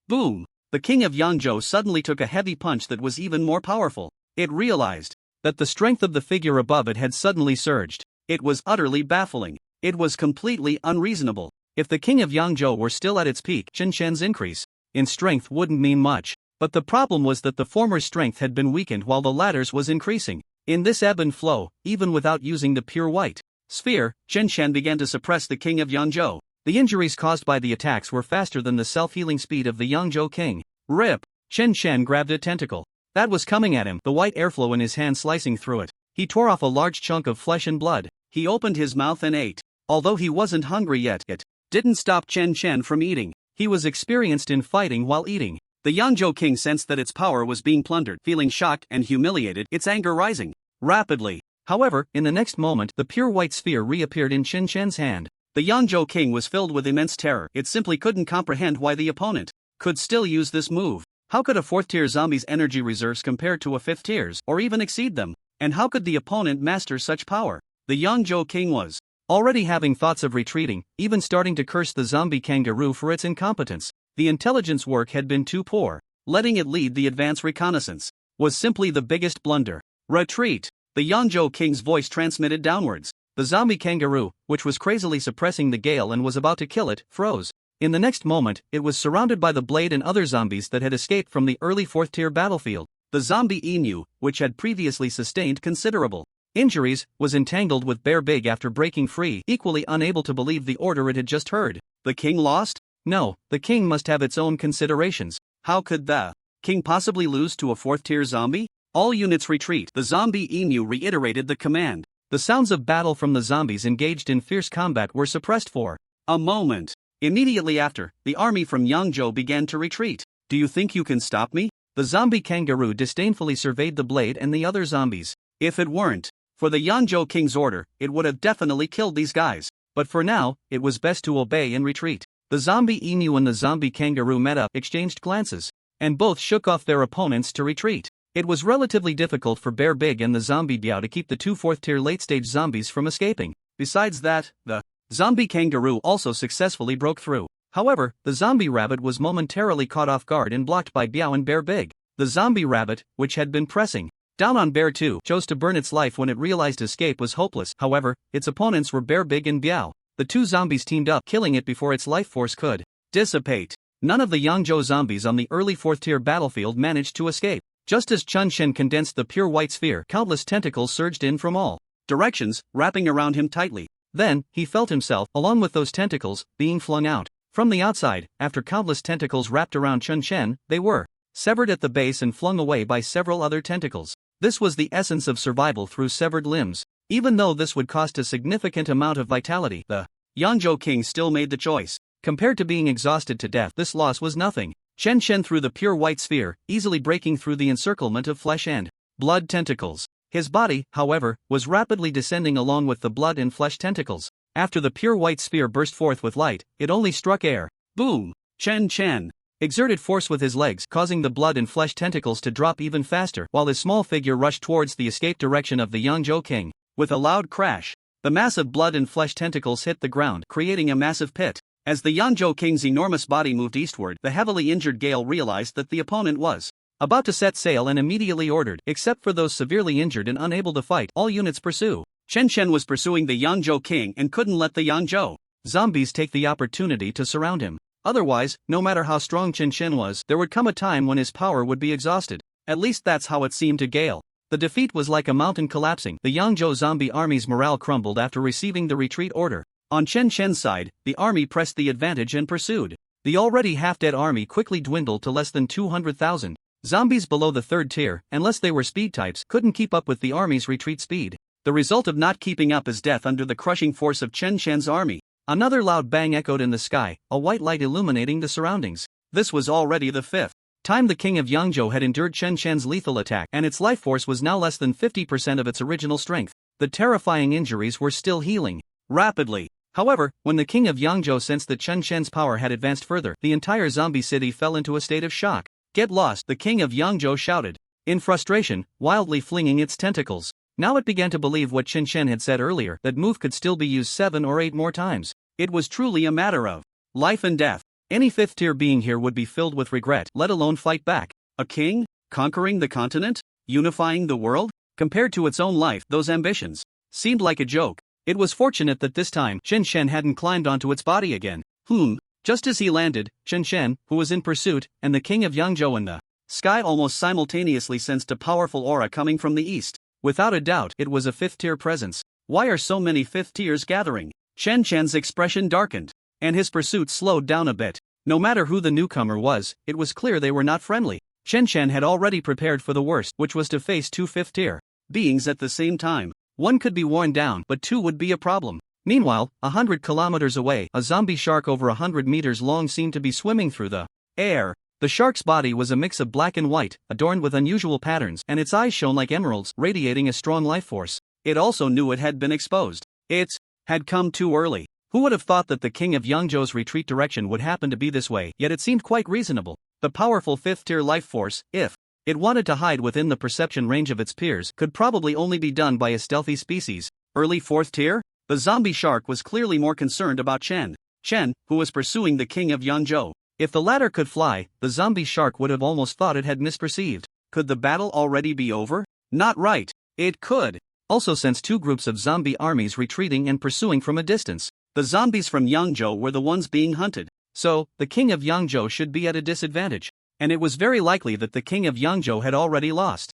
Boom! The king of Yangzhou suddenly took a heavy punch that was even more powerful. It realized that the strength of the figure above it had suddenly surged. It was utterly baffling. It was completely unreasonable. If the king of Yangzhou were still at its peak, Chen Chen's increase in strength wouldn't mean much. But the problem was that the former's strength had been weakened while the latter's was increasing. In this ebb and flow, even without using the pure white sphere, Chen Chen began to suppress the king of Yangzhou. The injuries caused by the attacks were faster than the self-healing speed of the Yangzhou king. Rip! Chen Chen grabbed a tentacle that was coming at him, the white airflow in his hand slicing through it. He tore off a large chunk of flesh and blood. He opened his mouth and ate. Although he wasn't hungry yet, it didn't stop Chen Chen from eating. He was experienced in fighting while eating. The Yangzhou king sensed that its power was being plundered, feeling shocked and humiliated, its anger rising rapidly. However, in the next moment, the pure white sphere reappeared in Chen Chen's hand. The Yangzhou king was filled with immense terror. It simply couldn't comprehend why the opponent could still use this move. How could a 4th tier zombie's energy reserves compare to a 5th tier's, or even exceed them? And how could the opponent master such power? The Yangzhou king was already having thoughts of retreating, even starting to curse the zombie kangaroo for its incompetence. The intelligence work had been too poor. Letting it lead the advance reconnaissance was simply the biggest blunder. Retreat! The Yangzhou king's voice transmitted downwards. The zombie kangaroo, which was crazily suppressing the gale and was about to kill it, froze. In the next moment, it was surrounded by the blade and other zombies that had escaped from the early 4th tier battlefield. The zombie emu, which had previously sustained considerable injuries, was entangled with Bear Big after breaking free, equally unable to believe the order it had just heard. The king lost? No, the king must have its own considerations. How could the king possibly lose to a 4th tier zombie? All units retreat. The zombie emu reiterated the command. The sounds of battle from the zombies engaged in fierce combat were suppressed for a moment. Immediately after, the army from Yangzhou began to retreat. Do you think you can stop me? The zombie kangaroo disdainfully surveyed the blade and the other zombies. If it weren't for the Yangzhou king's order, it would have definitely killed these guys. But for now, it was best to obey and retreat. The zombie emu and the zombie kangaroo met up, exchanged glances, and both shook off their opponents to retreat. It was relatively difficult for Bear Big and the zombie Biao to keep the 2 4th tier late-stage zombies from escaping. Besides that, the zombie kangaroo also successfully broke through. However, the zombie rabbit was momentarily caught off guard and blocked by Biao and Bear Big. The zombie rabbit, which had been pressing down on Bear 2, chose to burn its life when it realized escape was hopeless. However, its opponents were Bear Big and Biao. The two zombies teamed up, killing it before its life force could dissipate. None of the Yangzhou zombies on the early 4th tier battlefield managed to escape. Just as Chun Shen condensed the pure white sphere, countless tentacles surged in from all directions, wrapping around him tightly. Then, he felt himself, along with those tentacles, being flung out. From the outside, after countless tentacles wrapped around Chun Shen, they were severed at the base and flung away by several other tentacles. This was the essence of survival through severed limbs. Even though this would cost a significant amount of vitality, the Yangzhou king still made the choice. Compared to being exhausted to death, this loss was nothing. Chen Shen threw the pure white sphere, easily breaking through the encirclement of flesh and blood tentacles. His body, however, was rapidly descending along with the blood and flesh tentacles. After the pure white sphere burst forth with light, it only struck air. Boom! Chen Shen exerted force with his legs, causing the blood and flesh tentacles to drop even faster, while his small figure rushed towards the escape direction of the Yangzhou king. With a loud crash, the massive blood and flesh tentacles hit the ground, creating a massive pit. As the Yangzhou king's enormous body moved eastward, the heavily injured Gale realized that the opponent was about to set sail and immediately ordered, except for those severely injured and unable to fight, all units pursue. Chen Shen was pursuing the Yangzhou king and couldn't let the Yangzhou zombies take the opportunity to surround him. Otherwise, no matter how strong Chen Shen was, there would come a time when his power would be exhausted. At least that's how it seemed to Gale. The defeat was like a mountain collapsing. The Yangzhou zombie army's morale crumbled after receiving the retreat order. On Chen Shen's side, the army pressed the advantage and pursued. The already half-dead army quickly dwindled to less than 200,000. Zombies below the 3rd tier, unless they were speed types, couldn't keep up with the army's retreat speed. The result of not keeping up is death under the crushing force of Chen Shen's army. Another loud bang echoed in the sky, a white light illuminating the surroundings. This was already the 5th time the king of Yangzhou had endured Chen Shen's lethal attack, and its life force was now less than 50% of its original strength. The terrifying injuries were still healing rapidly. However, when the king of Yangzhou sensed that Chen Shen's power had advanced further, the entire zombie city fell into a state of shock. "Get lost," the king of Yangzhou shouted, in frustration, wildly flinging its tentacles. Now it began to believe what Chen Shen had said earlier, that move could still be used 7 or 8 more times. It was truly a matter of life and death. Any 5th tier being here would be filled with regret, let alone fight back. A king? Conquering the continent? Unifying the world? Compared to its own life, those ambitions seemed like a joke. It was fortunate that this time, Chen Shen hadn't climbed onto its body again. Just as he landed, Chen Shen, who was in pursuit, and the king of Yangzhou in the sky almost simultaneously sensed a powerful aura coming from the east. Without a doubt, it was a 5th tier presence. Why are so many 5th tiers gathering? Chen Shen's expression darkened, and his pursuit slowed down a bit. No matter who the newcomer was, it was clear they were not friendly. Chen Shen had already prepared for the worst, which was to face 2 5th tier beings at the same time. One could be worn down, but 2 would be a problem. Meanwhile, 100 kilometers away, a zombie shark over 100 meters long seemed to be swimming through the air. The shark's body was a mix of black and white, adorned with unusual patterns, and its eyes shone like emeralds, radiating a strong life force. It also knew it had been exposed. It had come too early. Who would have thought that the king of Yangzhou's retreat direction would happen to be this way? Yet it seemed quite reasonable. The powerful 5th tier life force, if it wanted to hide within the perception range of its peers, could probably only be done by a stealthy species. Early 4th tier? The zombie shark was clearly more concerned about Chen, who was pursuing the king of Yangzhou. If the latter could fly, the zombie shark would have almost thought it had misperceived. Could the battle already be over? Not right. It could also sense 2 groups of zombie armies retreating and pursuing from a distance. The zombies from Yangzhou were the ones being hunted. So, the king of Yangzhou should be at a disadvantage. And it was very likely that the king of Yangzhou had already lost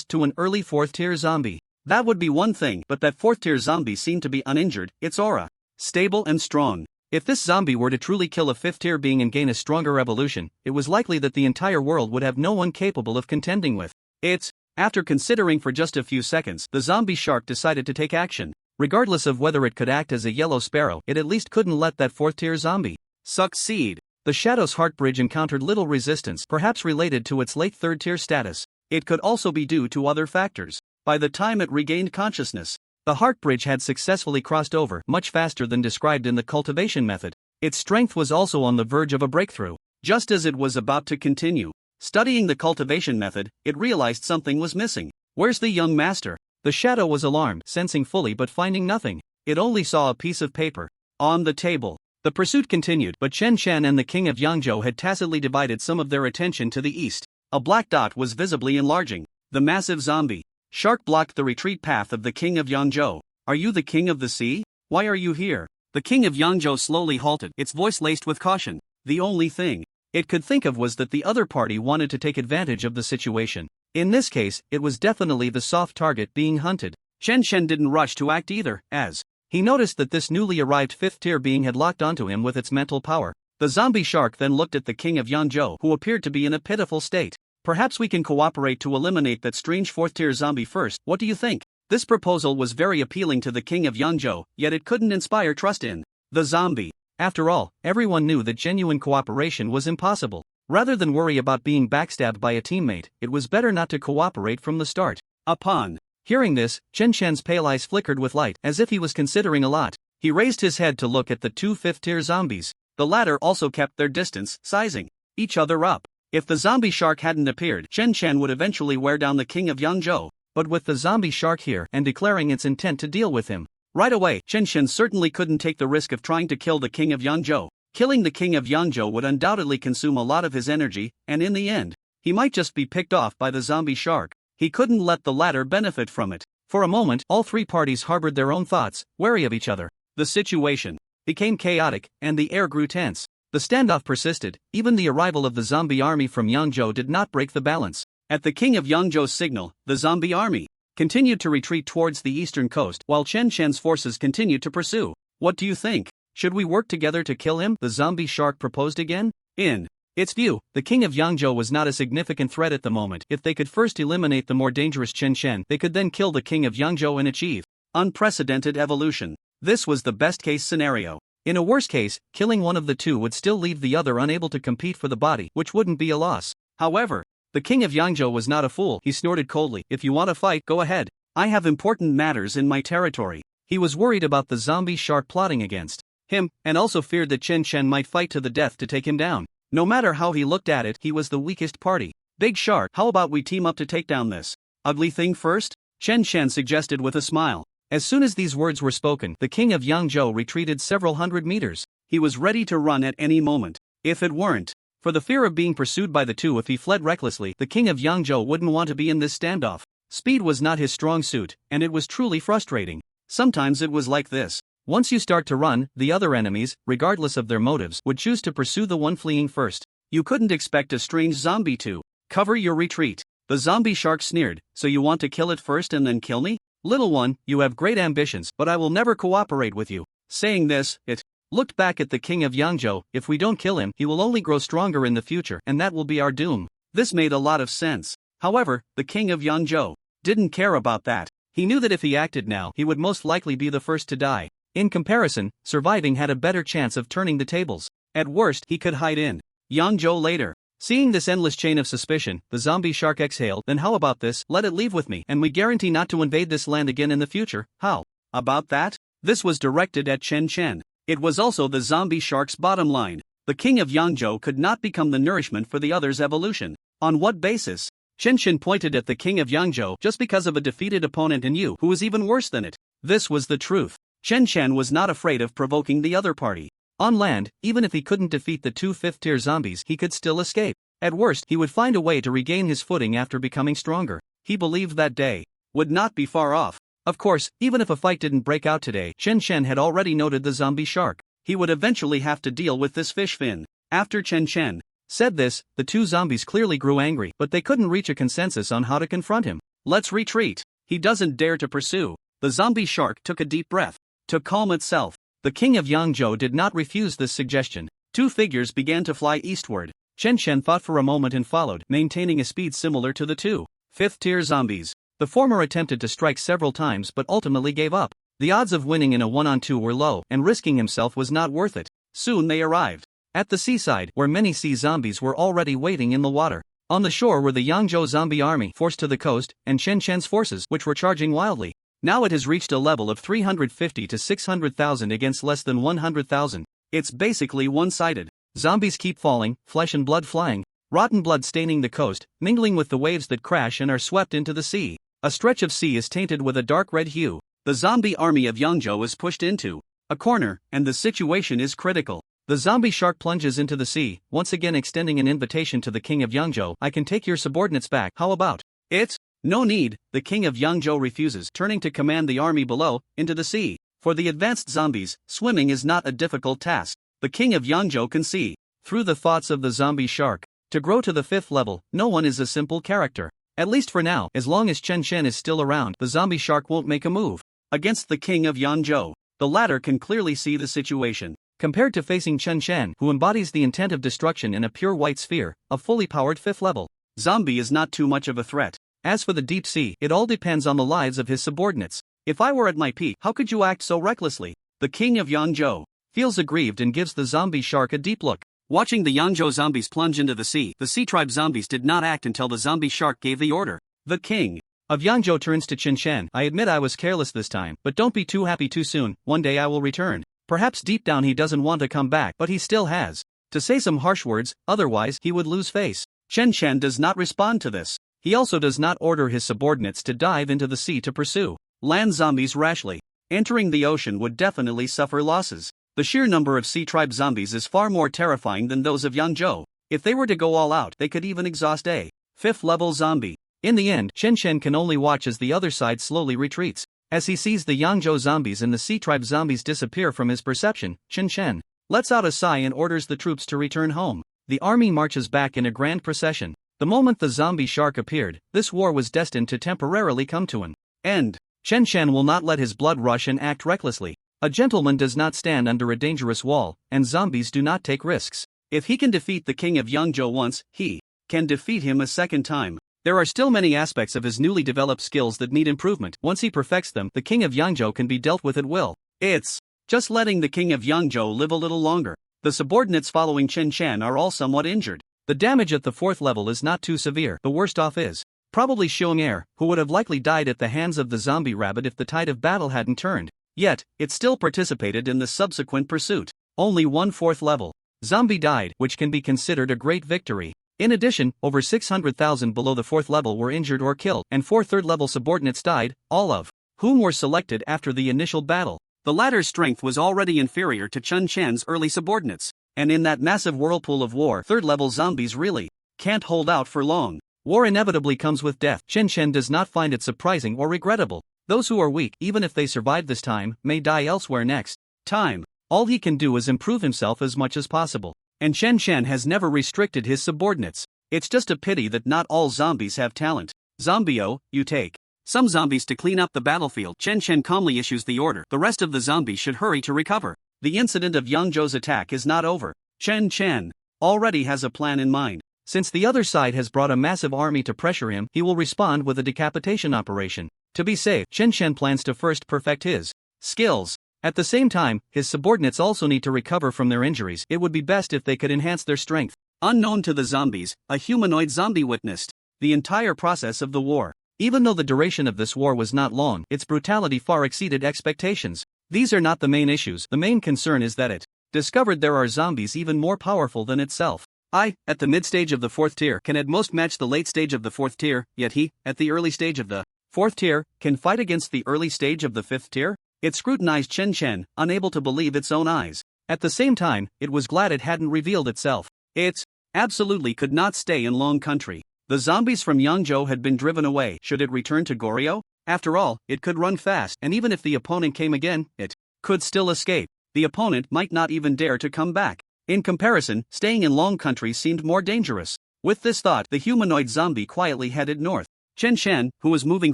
to an early 4th tier zombie. That would be one thing, but that 4th tier zombie seemed to be uninjured, its aura stable and strong. If this zombie were to truly kill a 5th tier being and gain a stronger evolution, it was likely that the entire world would have no one capable of contending with it. After considering for just a few seconds, the zombie shark decided to take action. Regardless of whether it could act as a yellow sparrow, it at least couldn't let that 4th tier zombie succeed. The Shadow's Heart Bridge encountered little resistance, perhaps related to its late 3rd tier status. It could also be due to other factors. By the time it regained consciousness, the Heart Bridge had successfully crossed over, much faster than described in the cultivation method. Its strength was also on the verge of a breakthrough. Just as it was about to continue studying the cultivation method, it realized something was missing. Where's the young master? The Shadow was alarmed, sensing fully but finding nothing. It only saw a piece of paper on the table. The pursuit continued, but Chen Chen and the king of Yangzhou had tacitly divided some of their attention to the east. A black dot was visibly enlarging. The massive zombie shark blocked the retreat path of the king of Yangzhou. Are you the king of the sea? Why are you here? The king of Yangzhou slowly halted, its voice laced with caution. The only thing it could think of was that the other party wanted to take advantage of the situation. In this case, it was definitely the soft target being hunted. Chen Chen didn't rush to act either, as he noticed that this newly arrived fifth-tier being had locked onto him with its mental power. The zombie shark then looked at the king of Yangzhou, who appeared to be in a pitiful state. Perhaps we can cooperate to eliminate that strange fourth-tier zombie first, what do you think? This proposal was very appealing to the king of Yangzhou, yet it couldn't inspire trust in the zombie. After all, everyone knew that genuine cooperation was impossible. Rather than worry about being backstabbed by a teammate, it was better not to cooperate from the start. Upon hearing this, Chen Chen's pale eyes flickered with light, as if he was considering a lot. He raised his head to look at the two fifth-tier zombies. The latter also kept their distance, sizing each other up. If the zombie shark hadn't appeared, Chen Chen would eventually wear down the king of Yangzhou. But with the zombie shark here and declaring its intent to deal with him right away, Chen Chen certainly couldn't take the risk of trying to kill the king of Yangzhou. Killing the king of Yangzhou would undoubtedly consume a lot of his energy, and in the end, he might just be picked off by the zombie shark. He couldn't let the latter benefit from it. For a moment, all three parties harbored their own thoughts, wary of each other. The situation became chaotic, and the air grew tense. The standoff persisted. Even the arrival of the zombie army from Yangzhou did not break the balance. At the king of Yangzhou's signal, the zombie army continued to retreat towards the eastern coast, while Chen Chen's forces continued to pursue. What do you think? Should we work together to kill him? The zombie shark proposed again. In its view, the king of Yangzhou was not a significant threat at the moment. If they could first eliminate the more dangerous Chen Chen, they could then kill the king of Yangzhou and achieve unprecedented evolution. This was the best-case scenario. In a worst case, killing one of the two would still leave the other unable to compete for the body, which wouldn't be a loss. However, the king of Yangzhou was not a fool. He snorted coldly. If you want to fight, go ahead. I have important matters in my territory. He was worried about the zombie shark plotting against him, and also feared that Chen Chen might fight to the death to take him down. No matter how he looked at it, he was the weakest party. Big Shark, how about we team up to take down this ugly thing first? Chen Chen suggested with a smile. As soon as these words were spoken, the king of Yangzhou retreated several hundred meters. He was ready to run at any moment. If it weren't for the fear of being pursued by the two, if he fled recklessly, the king of Yangzhou wouldn't want to be in this standoff. Speed was not his strong suit, and it was truly frustrating. Sometimes it was like this. Once you start to run, the other enemies, regardless of their motives, would choose to pursue the one fleeing first. You couldn't expect a strange zombie to cover your retreat. The zombie shark sneered. So you want to kill it first and then kill me? Little one, you have great ambitions, but I will never cooperate with you. Saying this, it looked back at the king of Yangzhou. If we don't kill him, he will only grow stronger in the future, and that will be our doom. This made a lot of sense. However, the king of Yangzhou didn't care about that. He knew that if he acted now, he would most likely be the first to die. In comparison, surviving had a better chance of turning the tables. At worst, he could hide in Yangzhou later. Seeing this endless chain of suspicion, the zombie shark exhaled. Then how about this? Let it leave with me, and we guarantee not to invade this land again in the future. How about that? This was directed at Chen Chen. It was also the zombie shark's bottom line. The king of Yangzhou could not become the nourishment for the other's evolution. On what basis? Chen Chen pointed at the king of Yangzhou. Just because of a defeated opponent in you, who was even worse than it. This was the truth. Chen Chen was not afraid of provoking the other party. On land, even if he couldn't defeat the two fifth-tier zombies, he could still escape. At worst, he would find a way to regain his footing after becoming stronger. He believed that day would not be far off. Of course, even if a fight didn't break out today, Chen Chen had already noted the zombie shark. He would eventually have to deal with this fish fin. After Chen Chen said this, the two zombies clearly grew angry, but they couldn't reach a consensus on how to confront him. Let's retreat. He doesn't dare to pursue. The zombie shark took a deep breath to calm itself. The king of Yangzhou did not refuse this suggestion. Two figures began to fly eastward. Chen Chen thought for a moment and followed, maintaining a speed similar to the two fifth-tier zombies. The former attempted to strike several times but ultimately gave up. The odds of winning in a one-on-two were low, and risking himself was not worth it. Soon they arrived at the seaside, where many sea zombies were already waiting in the water. On the shore were the Yangzhou zombie army forced to the coast, and Chen Chen's forces, which were charging wildly. Now it has reached a level of 350 to 600,000 against less than 100,000. It's basically one-sided. Zombies keep falling, flesh and blood flying, rotten blood staining the coast, mingling with the waves that crash and are swept into the sea. A stretch of sea is tainted with a dark red hue. The zombie army of Yangzhou is pushed into a corner, and the situation is critical. The zombie shark plunges into the sea, once again extending an invitation to the king of Yangzhou. I can take your subordinates back, how about it? No need, the king of Yangzhou refuses, turning to command the army below, into the sea. For the advanced zombies, swimming is not a difficult task. The king of Yangzhou can see through the thoughts of the zombie shark. To grow to the 5th level, no one is a simple character. At least for now, as long as Chen Shen is still around, the zombie shark won't make a move against the king of Yangzhou. The latter can clearly see the situation. Compared to facing Chen Shen, who embodies the intent of destruction in a pure white sphere, a fully powered 5th level zombie is not too much of a threat. As for the deep sea, it all depends on the lives of his subordinates. If I were at my peak, how could you act so recklessly? The king of Yangzhou feels aggrieved and gives the zombie shark a deep look. Watching the Yangzhou zombies plunge into the sea tribe zombies did not act until the zombie shark gave the order. The king of Yangzhou turns to Chen Shen. I admit I was careless this time, but don't be too happy too soon, one day I will return. Perhaps deep down he doesn't want to come back, but he still has to say some harsh words, otherwise he would lose face. Chen Shen does not respond to this. He also does not order his subordinates to dive into the sea to pursue land zombies rashly. Entering the ocean would definitely suffer losses. The sheer number of sea tribe zombies is far more terrifying than those of Yangzhou. If they were to go all out, they could even exhaust a 5th level zombie. In the end, Chen Shen can only watch as the other side slowly retreats. As he sees the Yangzhou zombies and the sea tribe zombies disappear from his perception, Chen Shen lets out a sigh and orders the troops to return home. The army marches back in a grand procession. The moment the zombie shark appeared, this war was destined to temporarily come to an end. Chen Shen will not let his blood rush and act recklessly. A gentleman does not stand under a dangerous wall, and zombies do not take risks. If he can defeat the king of Yangzhou once, he can defeat him a second time. There are still many aspects of his newly developed skills that need improvement. Once he perfects them, the king of Yangzhou can be dealt with at will. It's just letting the king of Yangzhou live a little longer. The subordinates following Chen Shen are all somewhat injured. The damage at the 4th level is not too severe. The worst off is probably Xiong'er, who would have likely died at the hands of the zombie rabbit if the tide of battle hadn't turned. Yet, it still participated in the subsequent pursuit. Only one 4th level zombie died, which can be considered a great victory. In addition, over 600,000 below the 4th level were injured or killed, and 4 3rd-level subordinates died, all of whom were selected after the initial battle. The latter's strength was already inferior to Chen Shen's early subordinates, and in that massive whirlpool of war, 3rd-level zombies really can't hold out for long. War inevitably comes with death. Chen Shen does not find it surprising or regrettable. Those who are weak, even if they survive this time, may die elsewhere next time. All he can do is improve himself as much as possible. And Chen Shen has never restricted his subordinates. It's just a pity that not all zombies have talent. Zombio, you take some zombies to clean up the battlefield. Chen Shen calmly issues the order. The rest of the zombies should hurry to recover. The incident of Yangzhou's attack is not over. Chen Shen already has a plan in mind. Since the other side has brought a massive army to pressure him, he will respond with a decapitation operation. To be safe, Chen Shen plans to first perfect his skills. At the same time, his subordinates also need to recover from their injuries. It would be best if they could enhance their strength. Unknown to the zombies, a humanoid zombie witnessed the entire process of the war. Even though the duration of this war was not long, its brutality far exceeded expectations. These are not the main issues. The main concern is that it discovered there are zombies even more powerful than itself. At the mid-stage of the 4th tier, can at most match the late stage of the 4th tier, yet he, at the early stage of the 4th tier, can fight against the early stage of the 5th tier? It scrutinized Chen Shen, unable to believe its own eyes. At the same time, it was glad it hadn't revealed itself. It absolutely could not stay in Long Country. The zombies from Yangzhou had been driven away. Should it return to Goryeo? After all, it could run fast, and even if the opponent came again, it could still escape. The opponent might not even dare to come back. In comparison, staying in Long Country seemed more dangerous. With this thought, the humanoid zombie quietly headed north. Chen Shen, who was moving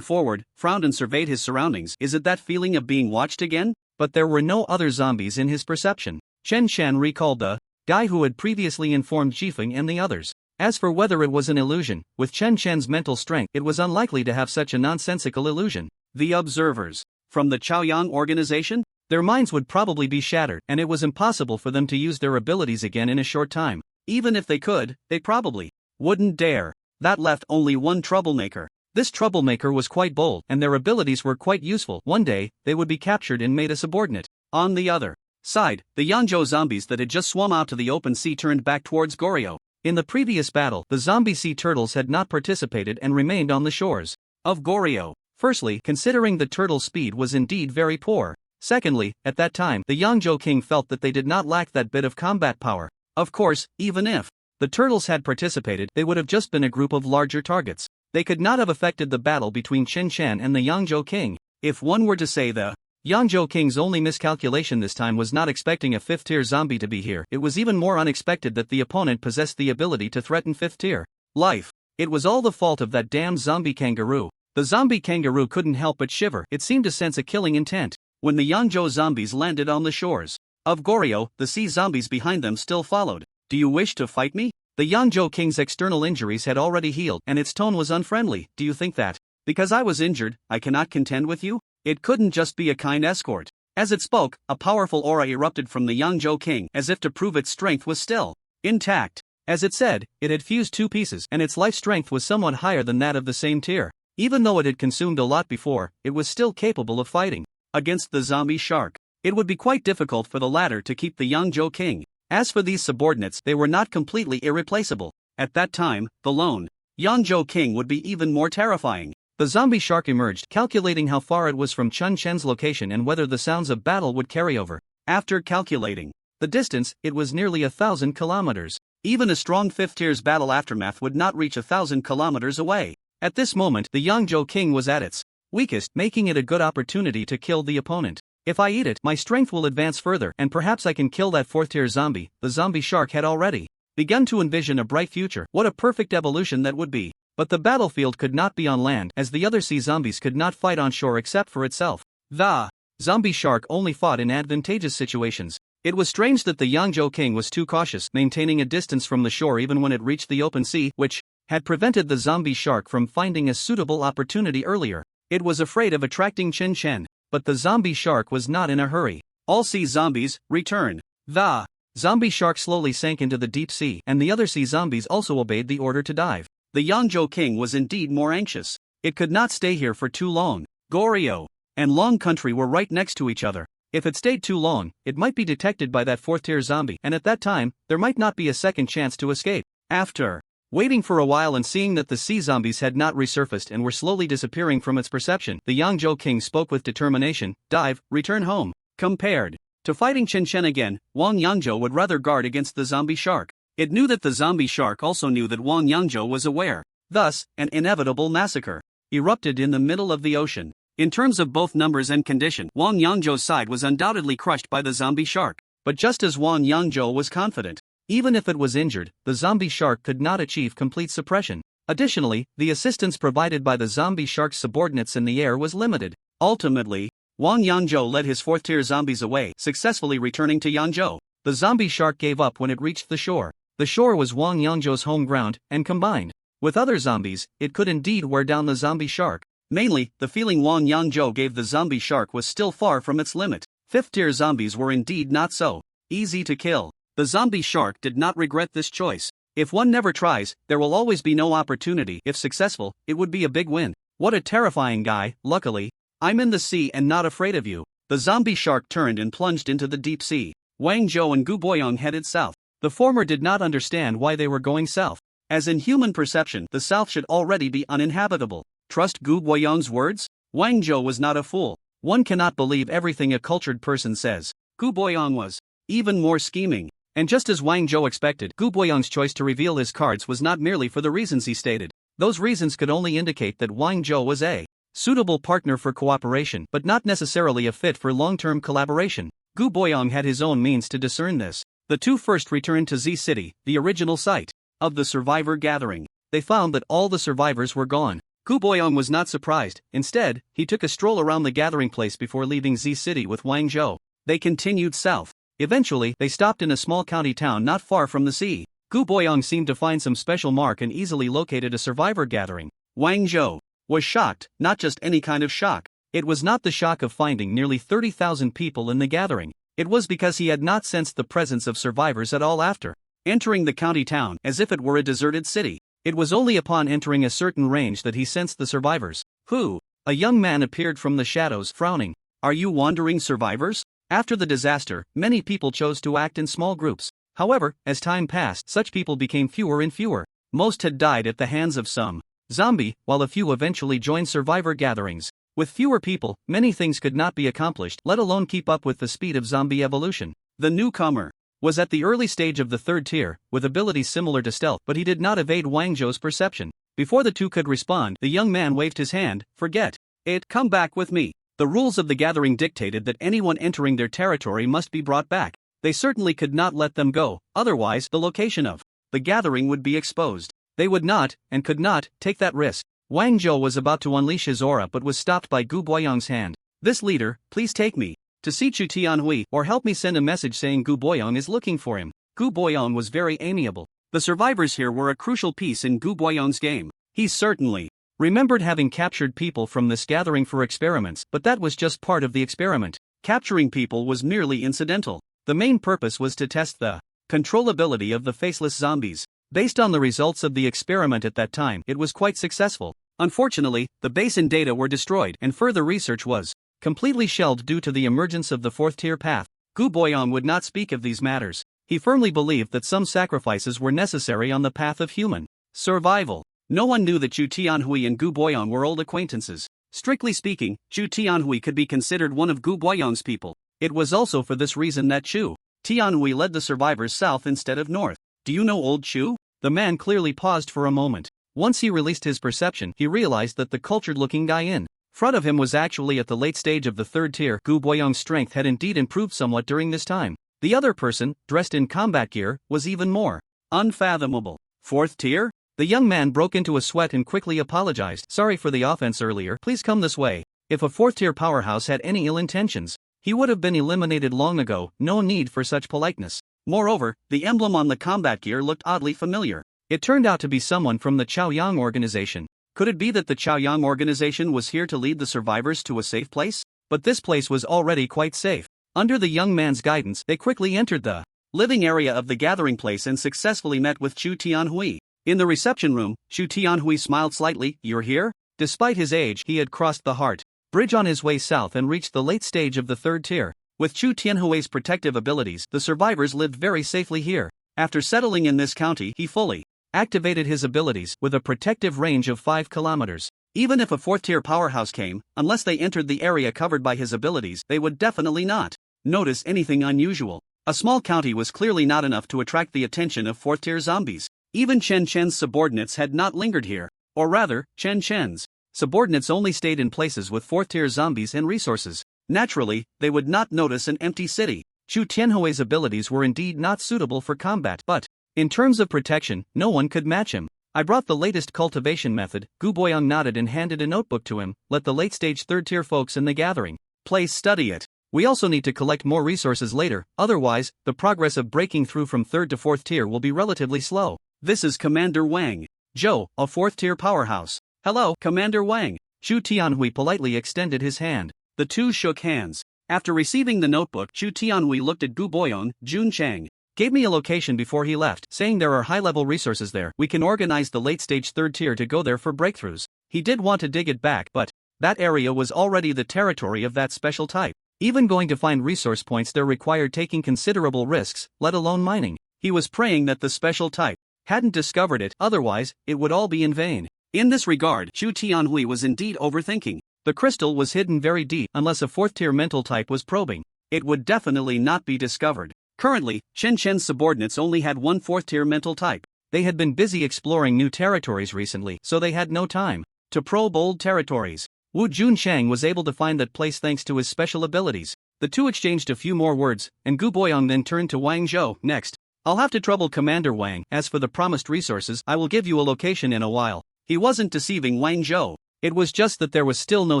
forward, frowned and surveyed his surroundings. Is it that feeling of being watched again? But there were no other zombies in his perception. Chen Shen recalled the guy who had previously informed Jifeng and the others. As for whether it was an illusion, with Chen Shen's mental strength, it was unlikely to have such a nonsensical illusion. The observers from the Chaoyang organization? Their minds would probably be shattered, and it was impossible for them to use their abilities again in a short time. Even if they could, they probably wouldn't dare. That left only one troublemaker. This troublemaker was quite bold, and their abilities were quite useful. One day, they would be captured and made a subordinate. On the other side, the Yangzhou zombies that had just swum out to the open sea turned back towards Goryeo. In the previous battle, the zombie sea turtles had not participated and remained on the shores of Goryeo. Firstly, considering the turtle's speed was indeed very poor. Secondly, at that time, the Yangzhou king felt that they did not lack that bit of combat power. Of course, even if the turtles had participated, they would have just been a group of larger targets. They could not have affected the battle between Chen Chen and the Yangzhou king. If one were to say the Yangzhou king's only miscalculation this time was not expecting a 5th-tier zombie to be here, it was even more unexpected that the opponent possessed the ability to threaten 5th-tier life. It was all the fault of that damn zombie kangaroo. The zombie kangaroo couldn't help but shiver. It seemed to sense a killing intent. When the Yangzhou zombies landed on the shores of Goryeo, the sea zombies behind them still followed. Do you wish to fight me? The Yangzhou king's external injuries had already healed, and its tone was unfriendly. Do you think that, because I was injured, I cannot contend with you? It couldn't just be a kind escort. As it spoke, a powerful aura erupted from the Yangzhou king, as if to prove its strength was still intact. As it said, it had fused 2 pieces, and its life strength was somewhat higher than that of the same tier. Even though it had consumed a lot before, it was still capable of fighting against the zombie shark. It would be quite difficult for the latter to keep the Yangzhou king. As for these subordinates, they were not completely irreplaceable. At that time, the lone Yangzhou king would be even more terrifying. The zombie shark emerged, calculating how far it was from Chen Chen's location and whether the sounds of battle would carry over. After calculating the distance, it was nearly 1,000 kilometers. Even a strong 5th tier's battle aftermath would not reach 1,000 kilometers away. At this moment, the Yangzhou king was at its weakest, making it a good opportunity to kill the opponent. If I eat it, my strength will advance further, and perhaps I can kill that 4th-tier zombie. The zombie shark had already begun to envision a bright future. What a perfect evolution that would be. But the battlefield could not be on land, as the other sea zombies could not fight on shore except for itself. The zombie shark only fought in advantageous situations. It was strange that the Yangzhou king was too cautious, maintaining a distance from the shore even when it reached the open sea, which had prevented the zombie shark from finding a suitable opportunity earlier. It was afraid of attracting Chen Chen, but the zombie shark was not in a hurry. All sea zombies, return. The zombie shark slowly sank into the deep sea, and the other sea zombies also obeyed the order to dive. The Yangzhou king was indeed more anxious. It could not stay here for too long. Goryeo and Long Country were right next to each other. If it stayed too long, it might be detected by that 4th-tier zombie, and at that time, there might not be a second chance to escape. After waiting for a while and seeing that the sea zombies had not resurfaced and were slowly disappearing from its perception, the Yangzhou king spoke with determination: dive, return home. Compared to fighting Chen Chen again, Wang Yangzhou would rather guard against the zombie shark. It knew that the zombie shark also knew that Wang Yangzhou was aware. Thus, an inevitable massacre erupted in the middle of the ocean. In terms of both numbers and condition, Wang Yangzhou's side was undoubtedly crushed by the zombie shark. But just as Wang Yangzhou was confident, even if it was injured, the zombie shark could not achieve complete suppression. Additionally, the assistance provided by the zombie shark's subordinates in the air was limited. Ultimately, Wang Yangzhou led his 4th-tier zombies away, successfully returning to Yangzhou. The zombie shark gave up when it reached the shore. The shore was Wang Yangzhou's home ground, and combined with other zombies, it could indeed wear down the zombie shark. Mainly, the feeling Wang Yangzhou gave the zombie shark was still far from its limit. 5th-tier zombies were indeed not so easy to kill. The zombie shark did not regret this choice. If one never tries, there will always be no opportunity. If successful, it would be a big win. What a terrifying guy. Luckily, I'm in the sea and not afraid of you. The zombie shark turned and plunged into the deep sea. Wang Zhou and Gu Boyong headed south. The former did not understand why they were going south. As in human perception, the south should already be uninhabitable. Trust Gu Boyong's words? Wang Zhou was not a fool. One cannot believe everything a cultured person says. Gu Boyong was even more scheming. And just as Wang Zhou expected, Gu Boyong's choice to reveal his cards was not merely for the reasons he stated. Those reasons could only indicate that Wang Zhou was a suitable partner for cooperation, but not necessarily a fit for long-term collaboration. Gu Boyong had his own means to discern this. The two first returned to Z City, the original site of the survivor gathering. They found that all the survivors were gone. Gu Boyong was not surprised. Instead, he took a stroll around the gathering place before leaving Z City with Wang Zhou. They continued south. Eventually, they stopped in a small county town not far from the sea. Gu Boyong seemed to find some special mark and easily located a survivor gathering. Wang Zhou was shocked, not just any kind of shock. It was not the shock of finding nearly 30,000 people in the gathering. It was because he had not sensed the presence of survivors at all after entering the county town, as if it were a deserted city. It was only upon entering a certain range that he sensed the survivors. Who? A young man appeared from the shadows, frowning. Are you wandering survivors? After the disaster, many people chose to act in small groups. However, as time passed, such people became fewer and fewer. Most had died at the hands of some zombie, while a few eventually joined survivor gatherings. With fewer people, many things could not be accomplished, let alone keep up with the speed of zombie evolution. The newcomer Was at the early stage of the third tier, with abilities similar to stealth, but he did not evade Wang Zhou's perception. Before the two could respond, the young man waved his hand. Forget it, come back with me. The rules of the gathering dictated that anyone entering their territory must be brought back. They certainly could not let them go, otherwise the location of the gathering would be exposed. They would not, and could not, take that risk. Wang Zhou was about to unleash his aura but was stopped by Gu Boyong's hand. This leader, please take me to see Chu Tianhui, or help me send a message saying Gu Boyong is looking for him. Gu Boyong was very amiable. The survivors here were a crucial piece in Gu Boyong's game. He certainly remembered having captured people from this gathering for experiments, but that was just part of the experiment. Capturing people was merely incidental. The main purpose was to test the controllability of the faceless zombies. Based on the results of the experiment at that time, it was quite successful. Unfortunately, the base and data were destroyed, and further research was completely shelved due to the emergence of the fourth-tier path. Gu Boyong would not speak of these matters. He firmly believed that some sacrifices were necessary on the path of human survival. No one knew that Chu Tianhui and Gu Boyong were old acquaintances. Strictly speaking, Chu Tianhui could be considered one of Gu Boyong's people. It was also for this reason that Chu Tianhui led the survivors south instead of north. Do you know old Chu? The man clearly paused for a moment. Once he released his perception, he realized that the cultured-looking guy in front of him was actually at the late stage of the third tier. Gu Boyong's strength had indeed improved somewhat during this time. The other person, dressed in combat gear, was even more unfathomable. Fourth tier? The young man broke into a sweat and quickly apologized. Sorry for the offense earlier, please come this way. If a fourth-tier powerhouse had any ill intentions, he would have been eliminated long ago, no need for such politeness. Moreover, the emblem on the combat gear looked oddly familiar. It turned out to be someone from the Chaoyang organization. Could it be that the Chaoyang organization was here to lead the survivors to a safe place? But this place was already quite safe. Under the young man's guidance, they quickly entered the living area of the gathering place and successfully met with Chu Tianhui. In the reception room, Chu Tianhui smiled slightly. You're here? Despite his age, he had crossed the heart bridge on his way south and reached the late stage of the third tier. With Chu Tianhui's protective abilities, the survivors lived very safely here. After settling in this county, he fully activated his abilities with a protective range of 5 kilometers. Even if a fourth-tier powerhouse came, unless they entered the area covered by his abilities, they would definitely not notice anything unusual. A small county was clearly not enough to attract the attention of fourth-tier zombies. Even Chen Chen's subordinates had not lingered here. Or rather, Chen Chen's subordinates only stayed in places with fourth-tier zombies and resources. Naturally, they would not notice an empty city. Chu Tianhui's abilities were indeed not suitable for combat, but in terms of protection, no one could match him. I brought the latest cultivation method. Gu Boyong nodded and handed a notebook to him. Let the late-stage third-tier folks in the gathering place study it. We also need to collect more resources later, otherwise, the progress of breaking through from third to fourth tier will be relatively slow. This is Commander Wang Zhou, a fourth-tier powerhouse. Hello, Commander Wang. Chu Tianhui politely extended his hand. The two shook hands. After receiving the notebook, Chu Tianhui looked at Gu Boyong. Jun Chang gave me a location before he left, saying there are high-level resources there. We can organize the late-stage third tier to go there for breakthroughs. He did want to dig it back, but that area was already the territory of that special type. Even going to find resource points there required taking considerable risks, let alone mining. He was praying that the special type hadn't discovered it, otherwise, it would all be in vain. In this regard, Chu Tianhui was indeed overthinking. The crystal was hidden very deep. Unless a fourth-tier mental type was probing, it would definitely not be discovered. Currently, Chen Chen's subordinates only had one fourth-tier mental type. They had been busy exploring new territories recently, so they had no time to probe old territories. Wu Junshang was able to find that place thanks to his special abilities. The two exchanged a few more words, and Gu Boyong then turned to Wang Zhou. Next, I'll have to trouble Commander Wang. As for the promised resources, I will give you a location in a while. He wasn't deceiving Wang Zhou. It was just that there was still no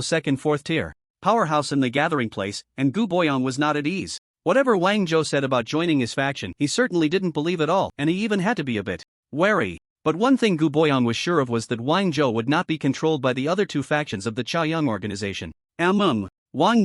second fourth-tier powerhouse in the gathering place, and Gu Boyong was not at ease. Whatever Wang Zhou said about joining his faction, he certainly didn't believe at all, and he even had to be a bit wary. But one thing Gu Boyong was sure of was that Wang Zhou would not be controlled by the other two factions of the Chaoyang organization. Wang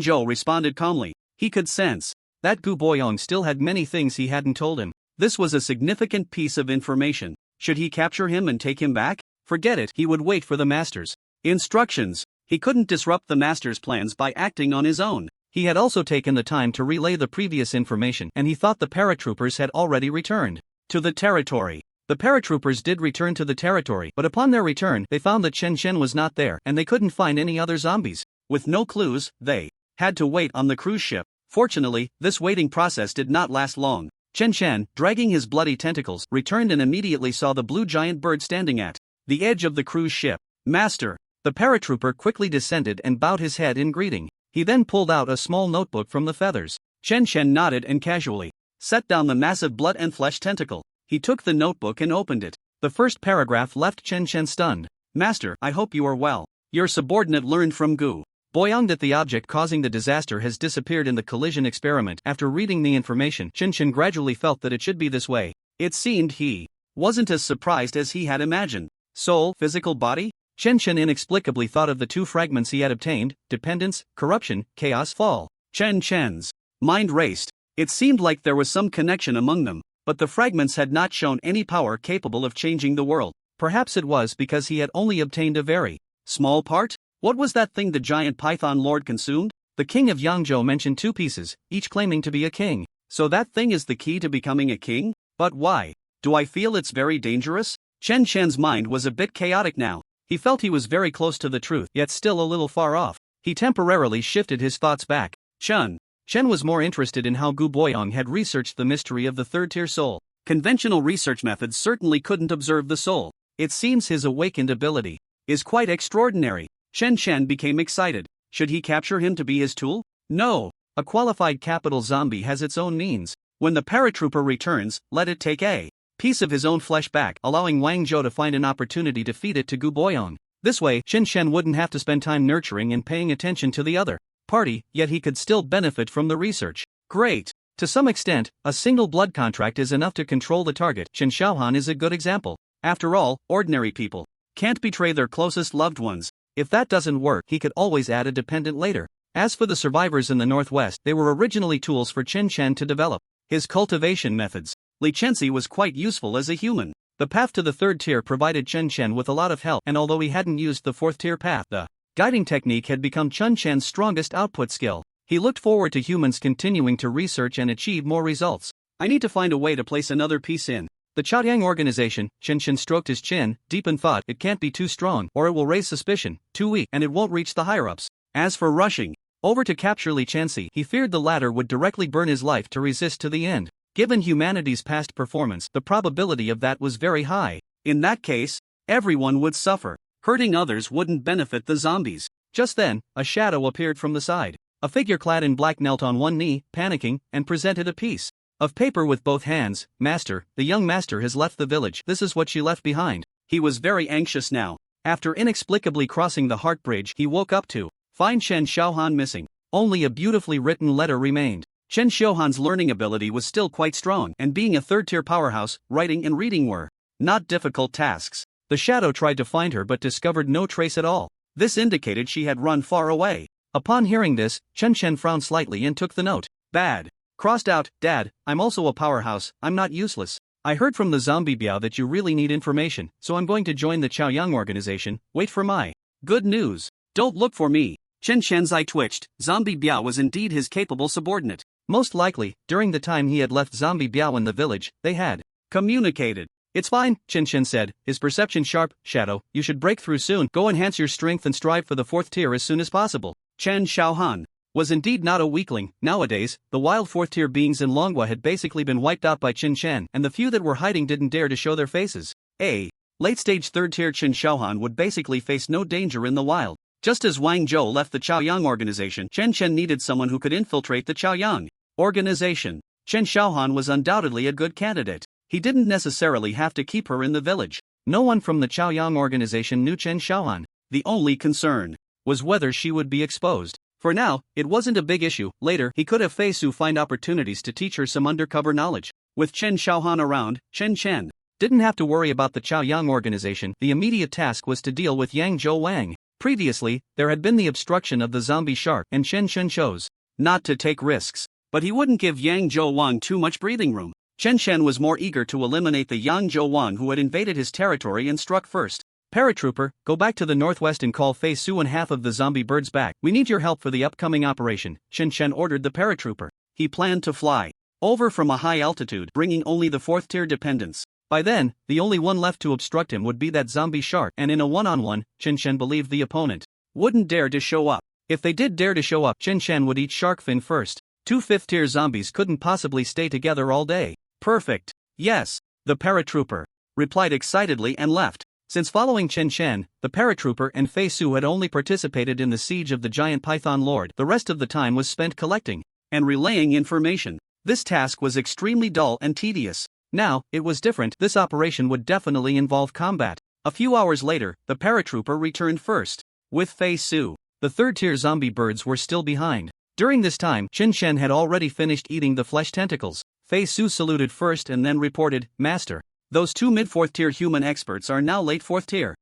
Zhou responded calmly. He could sense that Gu Boyong still had many things he hadn't told him. This was a significant piece of information. Should he capture him and take him back? Forget it, he would wait for the master's instructions. He couldn't disrupt the master's plans by acting on his own. He had also taken the time to relay the previous information, and he thought the paratroopers had already returned to the territory. The paratroopers did return to the territory, but upon their return, they found that Chen Chen was not there, and they couldn't find any other zombies. With no clues, they had to wait on the cruise ship. Fortunately, this waiting process did not last long. Chen Chen, dragging his bloody tentacles, returned and immediately saw the blue giant bird standing at the edge of the cruise ship. Master! The paratrooper quickly descended and bowed his head in greeting. He then pulled out a small notebook from the feathers. Chen Chen nodded and casually set down the massive blood and flesh tentacle. He took the notebook and opened it. The first paragraph left Chen Chen stunned. Master, I hope you are well. Your subordinate learned from Gu Boyang that the object causing the disaster has disappeared in the collision experiment. After reading the information, Chen Chen gradually felt that it should be this way. It seemed he wasn't as surprised as he had imagined. Soul, physical body? Chen Chen inexplicably thought of the two fragments he had obtained: dependence, corruption, chaos, fall. Chen Chen's mind raced. It seemed like there was some connection among them, but the fragments had not shown any power capable of changing the world. Perhaps it was because he had only obtained a very small part? What was that thing the giant python lord consumed? The king of Yangzhou mentioned two pieces, each claiming to be a king. So that thing is the key to becoming a king? But why? Do I feel it's very dangerous? Chen Chen's mind was a bit chaotic now. He felt he was very close to the truth, yet still a little far off. He temporarily shifted his thoughts back. Chen was more interested in how Gu Boyang had researched the mystery of the third-tier soul. Conventional research methods certainly couldn't observe the soul. It seems his awakened ability is quite extraordinary. Chen Chen became excited. Should he capture him to be his tool? No. A qualified capital zombie has its own means. When the paratrooper returns, let it take a piece of his own flesh back, allowing Wang Zhou to find an opportunity to feed it to Gu Boyang. This way, Chen Chen wouldn't have to spend time nurturing and paying attention to the other party, yet he could still benefit from the research. Great! To some extent, a single blood contract is enough to control the target. Chen Xiaohan is a good example. After all, ordinary people can't betray their closest loved ones. If that doesn't work, he could always add a dependent later. As for the survivors in the northwest, they were originally tools for Chen Chen to develop his cultivation methods. Li Chenxi was quite useful as a human. The path to the third tier provided Chen Chen with a lot of help, and although he hadn't used the fourth tier path, the guiding technique had become Chen Chen's strongest output skill. He looked forward to humans continuing to research and achieve more results. I need to find a way to place another piece in the Chaoyang organization. Chen Chen stroked his chin, deep in thought. It can't be too strong, or it will raise suspicion, too weak, and it won't reach the higher-ups. As for rushing over to capture Li Chenxi, he feared the latter would directly burn his life to resist to the end. Given humanity's past performance, the probability of that was very high. In that case, everyone would suffer. Hurting others wouldn't benefit the zombies. Just then, a shadow appeared from the side. A figure clad in black knelt on one knee, panicking, and presented a piece of paper with both hands. Master, the young master has left the village. This is what she left behind. He was very anxious now. After inexplicably crossing the heart bridge, he woke up to find Chen Xiaohan missing. Only a beautifully written letter remained. Chen Xiaohan's learning ability was still quite strong, and being a third-tier powerhouse, writing and reading were not difficult tasks. The shadow tried to find her but discovered no trace at all. This indicated she had run far away. Upon hearing this, Chen Chen frowned slightly and took the note. Bad. Crossed out. Dad, I'm also a powerhouse, I'm not useless. I heard from the zombie Biao that you really need information, so I'm going to join the Chaoyang organization. Wait for my good news. Don't look for me. Chen Chen's eye twitched. Zombie Biao was indeed his capable subordinate. Most likely, during the time he had left Zombie Biao in the village, they had communicated. It's fine, Chen Chen said, his perception sharp. Shadow, you should break through soon. Go enhance your strength and strive for the fourth tier as soon as possible. Chen Xiaohan was indeed not a weakling. Nowadays, the wild fourth tier beings in Longwa had basically been wiped out by Chen Chen, and the few that were hiding didn't dare to show their faces. A late-stage third tier Chen Xiaohan would basically face no danger in the wild. Just as Wang Zhou left the Chaoyang organization, Chen Chen needed someone who could infiltrate the Chaoyang organization. Chen Xiaohan was undoubtedly a good candidate. He didn't necessarily have to keep her in the village. No one from the Chaoyang organization knew Chen Xiaohan. The only concern was whether she would be exposed. For now, it wasn't a big issue. Later, he could have Fei Su find opportunities to teach her some undercover knowledge. With Chen Xiaohan around, Chen Chen didn't have to worry about the Chaoyang organization. The immediate task was to deal with Yang Zhou Wang. Previously, there had been the obstruction of the zombie shark, and Chen Chen chose not to take risks. But he wouldn't give Yang Zhou Wang too much breathing room. Chen Chen was more eager to eliminate the Yang Zhou Wang who had invaded his territory and struck first. Paratrooper, go back to the northwest and call Fei Su and half of the zombie birds back. We need your help for the upcoming operation, Chen Chen ordered the paratrooper. He planned to fly over from a high altitude, bringing only the fourth tier dependents. By then, the only one left to obstruct him would be that zombie shark, and in a one-on-one, Chen Chen believed the opponent wouldn't dare to show up. If they did dare to show up, Chen Shan would eat shark fin first. Two fifth-tier zombies couldn't possibly stay together all day. Perfect. Yes. The paratrooper replied excitedly and left. Since following Chen Shan, the paratrooper and Fei Su had only participated in the siege of the giant python lord. The rest of the time was spent collecting and relaying information. This task was extremely dull and tedious. Now, it was different. This operation would definitely involve combat. A few hours later, the paratrooper returned first with Fei Su. The third-tier zombie birds were still behind. During this time, Chen Shan had already finished eating the flesh tentacles. Fei Su saluted first and then reported, "Master, those two mid-fourth tier human experts are now late fourth tier."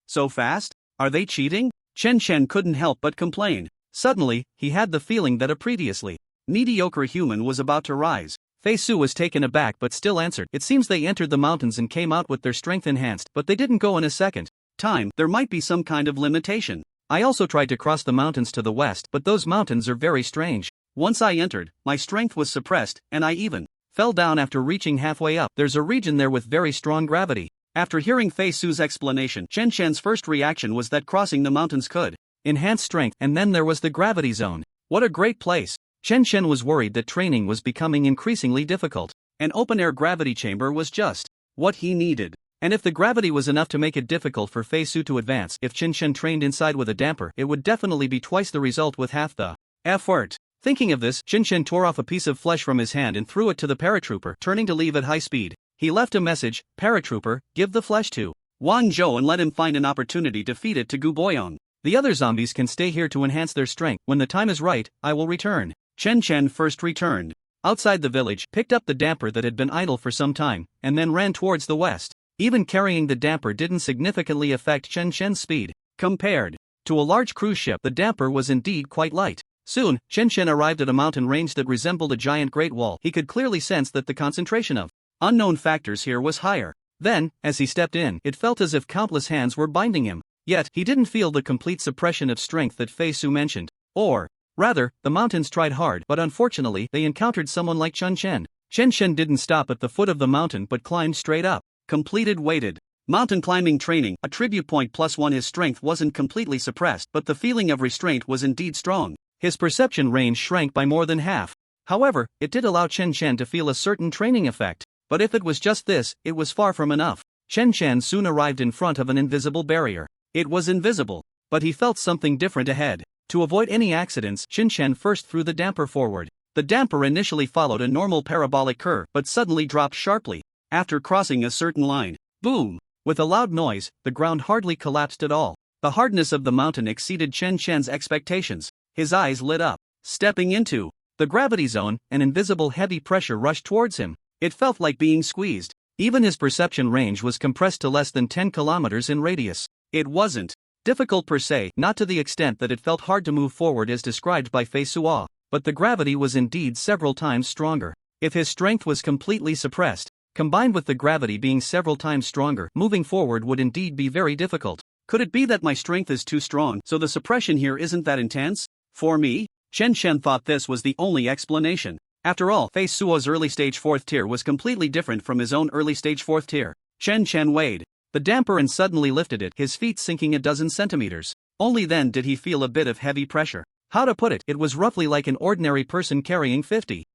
So fast? Are they cheating? Chen Shan couldn't help but complain. Suddenly, he had the feeling that a previously mediocre human was about to rise. Fei Su was taken aback but still answered, "It seems they entered the mountains and came out with their strength enhanced, but they didn't go in a second time. There might be some kind of limitation. I also tried to cross the mountains to the west, but those mountains are very strange. Once I entered, my strength was suppressed, and I even fell down after reaching halfway up. There's a region there with very strong gravity." After hearing Fei Su's explanation, Chen Shan's first reaction was that crossing the mountains could enhance strength, and then there was the gravity zone. What a great place! Chen Shan was worried that training was becoming increasingly difficult. An open-air gravity chamber was just what he needed. And if the gravity was enough to make it difficult for Fei Su to advance, if Chen Shan trained inside with a damper, it would definitely be twice the result with half the effort. Thinking of this, Chen Shan tore off a piece of flesh from his hand and threw it to the paratrooper, turning to leave at high speed. He left a message, "Paratrooper, give the flesh to Wang Zhou and let him find an opportunity to feed it to Gu Boyong. The other zombies can stay here to enhance their strength. When the time is right, I will return." Chen Shan first returned outside the village, picked up the damper that had been idle for some time, and then ran towards the west. Even carrying the damper didn't significantly affect Chen Shan's speed. Compared to a large cruise ship, the damper was indeed quite light. Soon, Chen Shan arrived at a mountain range that resembled a giant great wall. He could clearly sense that the concentration of unknown factors here was higher. Then, as he stepped in, it felt as if countless hands were binding him. Yet, he didn't feel the complete suppression of strength that Fei Su mentioned. Or, rather, the mountains tried hard, but unfortunately, they encountered someone like Chen Shan. Chen Shan didn't stop at the foot of the mountain but climbed straight up. Completed weighted mountain climbing training, attribute point +1. His strength wasn't completely suppressed, but the feeling of restraint was indeed strong. His perception range shrank by more than half. However, it did allow Chen Shan to feel a certain training effect. But if it was just this, it was far from enough. Chen Shan soon arrived in front of an invisible barrier. It was invisible, but he felt something different ahead. To avoid any accidents, Chen Shan first threw the damper forward. The damper initially followed a normal parabolic curve, but suddenly dropped sharply after crossing a certain line. Boom! With a loud noise, the ground hardly collapsed at all. The hardness of the mountain exceeded Chen Shan's expectations. His eyes lit up. Stepping into the gravity zone, an invisible heavy pressure rushed towards him. It felt like being squeezed. Even his perception range was compressed to less than 10 kilometers in radius. It wasn't difficult per se, not to the extent that it felt hard to move forward as described by Fei Su, but the gravity was indeed several times stronger. If his strength was completely suppressed, combined with the gravity being several times stronger, moving forward would indeed be very difficult. Could it be that my strength is too strong, so the suppression here isn't that intense? For me? Chen Shan thought this was the only explanation. After all, Fei Suo's early stage 4th tier was completely different from his own early stage 4th tier. Chen Shan weighed the damper and suddenly lifted it, his feet sinking a dozen centimeters. Only then did he feel a bit of heavy pressure. How to put it, it was roughly like an ordinary person carrying 50%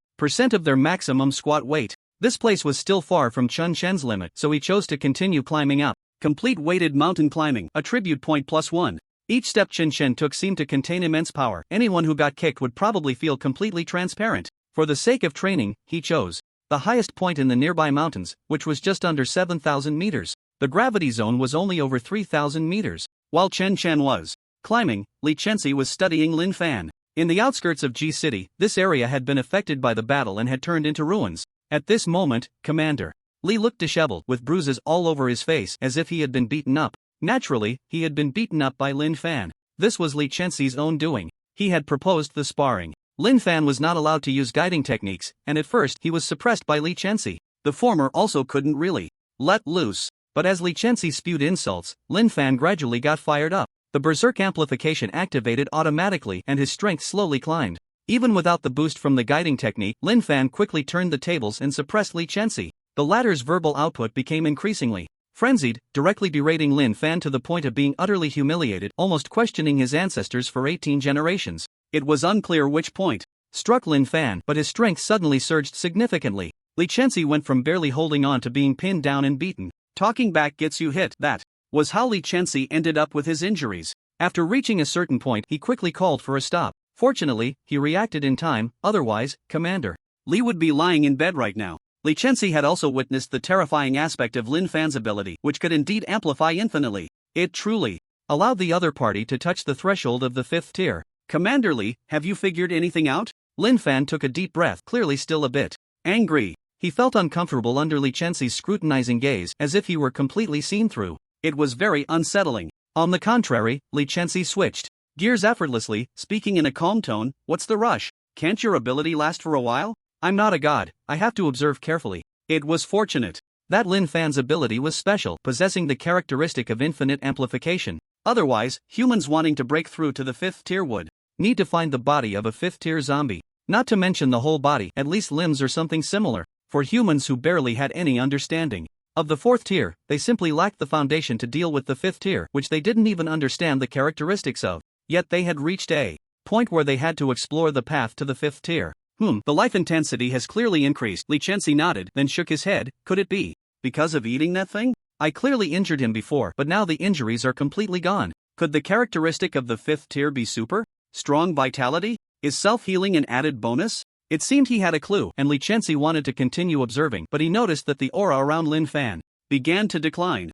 of their maximum squat weight. This place was still far from Chen Shan's limit, so he chose to continue climbing up. Complete weighted mountain climbing, attribute point +1. Each step Chen Shan took seemed to contain immense power. Anyone who got kicked would probably feel completely transparent. For the sake of training, he chose the highest point in the nearby mountains, which was just under 7,000 meters. The gravity zone was only over 3,000 meters. While Chen Shan was climbing, Li Chenxi was studying Lin Fan. In the outskirts of Ji City, this area had been affected by the battle and had turned into ruins. At this moment, Commander Li looked disheveled, with bruises all over his face, as if he had been beaten up. Naturally, he had been beaten up by Lin Fan. This was Li Chenxi's own doing. He had proposed the sparring. Lin Fan was not allowed to use guiding techniques, and at first he was suppressed by Li Chenxi. The former also couldn't really let loose. But as Li Chenxi spewed insults, Lin Fan gradually got fired up. The berserk amplification activated automatically and his strength slowly climbed. Even without the boost from the guiding technique, Lin Fan quickly turned the tables and suppressed Li Chenxi. The latter's verbal output became increasingly Frenzied, directly berating Lin Fan to the point of being utterly humiliated, almost questioning his ancestors for 18 generations. It was unclear which point struck Lin Fan, but his strength suddenly surged significantly. Li Chenxi went from barely holding on to being pinned down and beaten. Talking back gets you hit. That was how Li Chenxi ended up with his injuries. After reaching a certain point, he quickly called for a stop. Fortunately, he reacted in time, otherwise, Commander Li would be lying in bed right now. Li Chenxi had also witnessed the terrifying aspect of Lin Fan's ability, which could indeed amplify infinitely. It truly allowed the other party to touch the threshold of the 5th tier. Commander Li, have you figured anything out? Lin Fan took a deep breath, clearly still a bit angry. He felt uncomfortable under Li Chenxi's scrutinizing gaze, as if he were completely seen through. It was very unsettling. On the contrary, Li Chenxi switched gears effortlessly, speaking in a calm tone. What's the rush? Can't your ability last for a while? I'm not a god, I have to observe carefully. It was fortunate that Lin Fan's ability was special, possessing the characteristic of infinite amplification. Otherwise, humans wanting to break through to the 5th tier would need to find the body of a 5th tier zombie. Not to mention the whole body, at least limbs or something similar. For humans who barely had any understanding of the 4th tier, they simply lacked the foundation to deal with the 5th tier, which they didn't even understand the characteristics of. Yet they had reached a point where they had to explore the path to the 5th tier. The life intensity has clearly increased. Li Chenxi nodded, then shook his head. Could it be because of eating that thing? I clearly injured him before, but now the injuries are completely gone. Could the characteristic of the 5th tier be super strong vitality? Is self-healing an added bonus? It seemed he had a clue, and Li Chenxi wanted to continue observing, but he noticed that the aura around Lin Fan began to decline.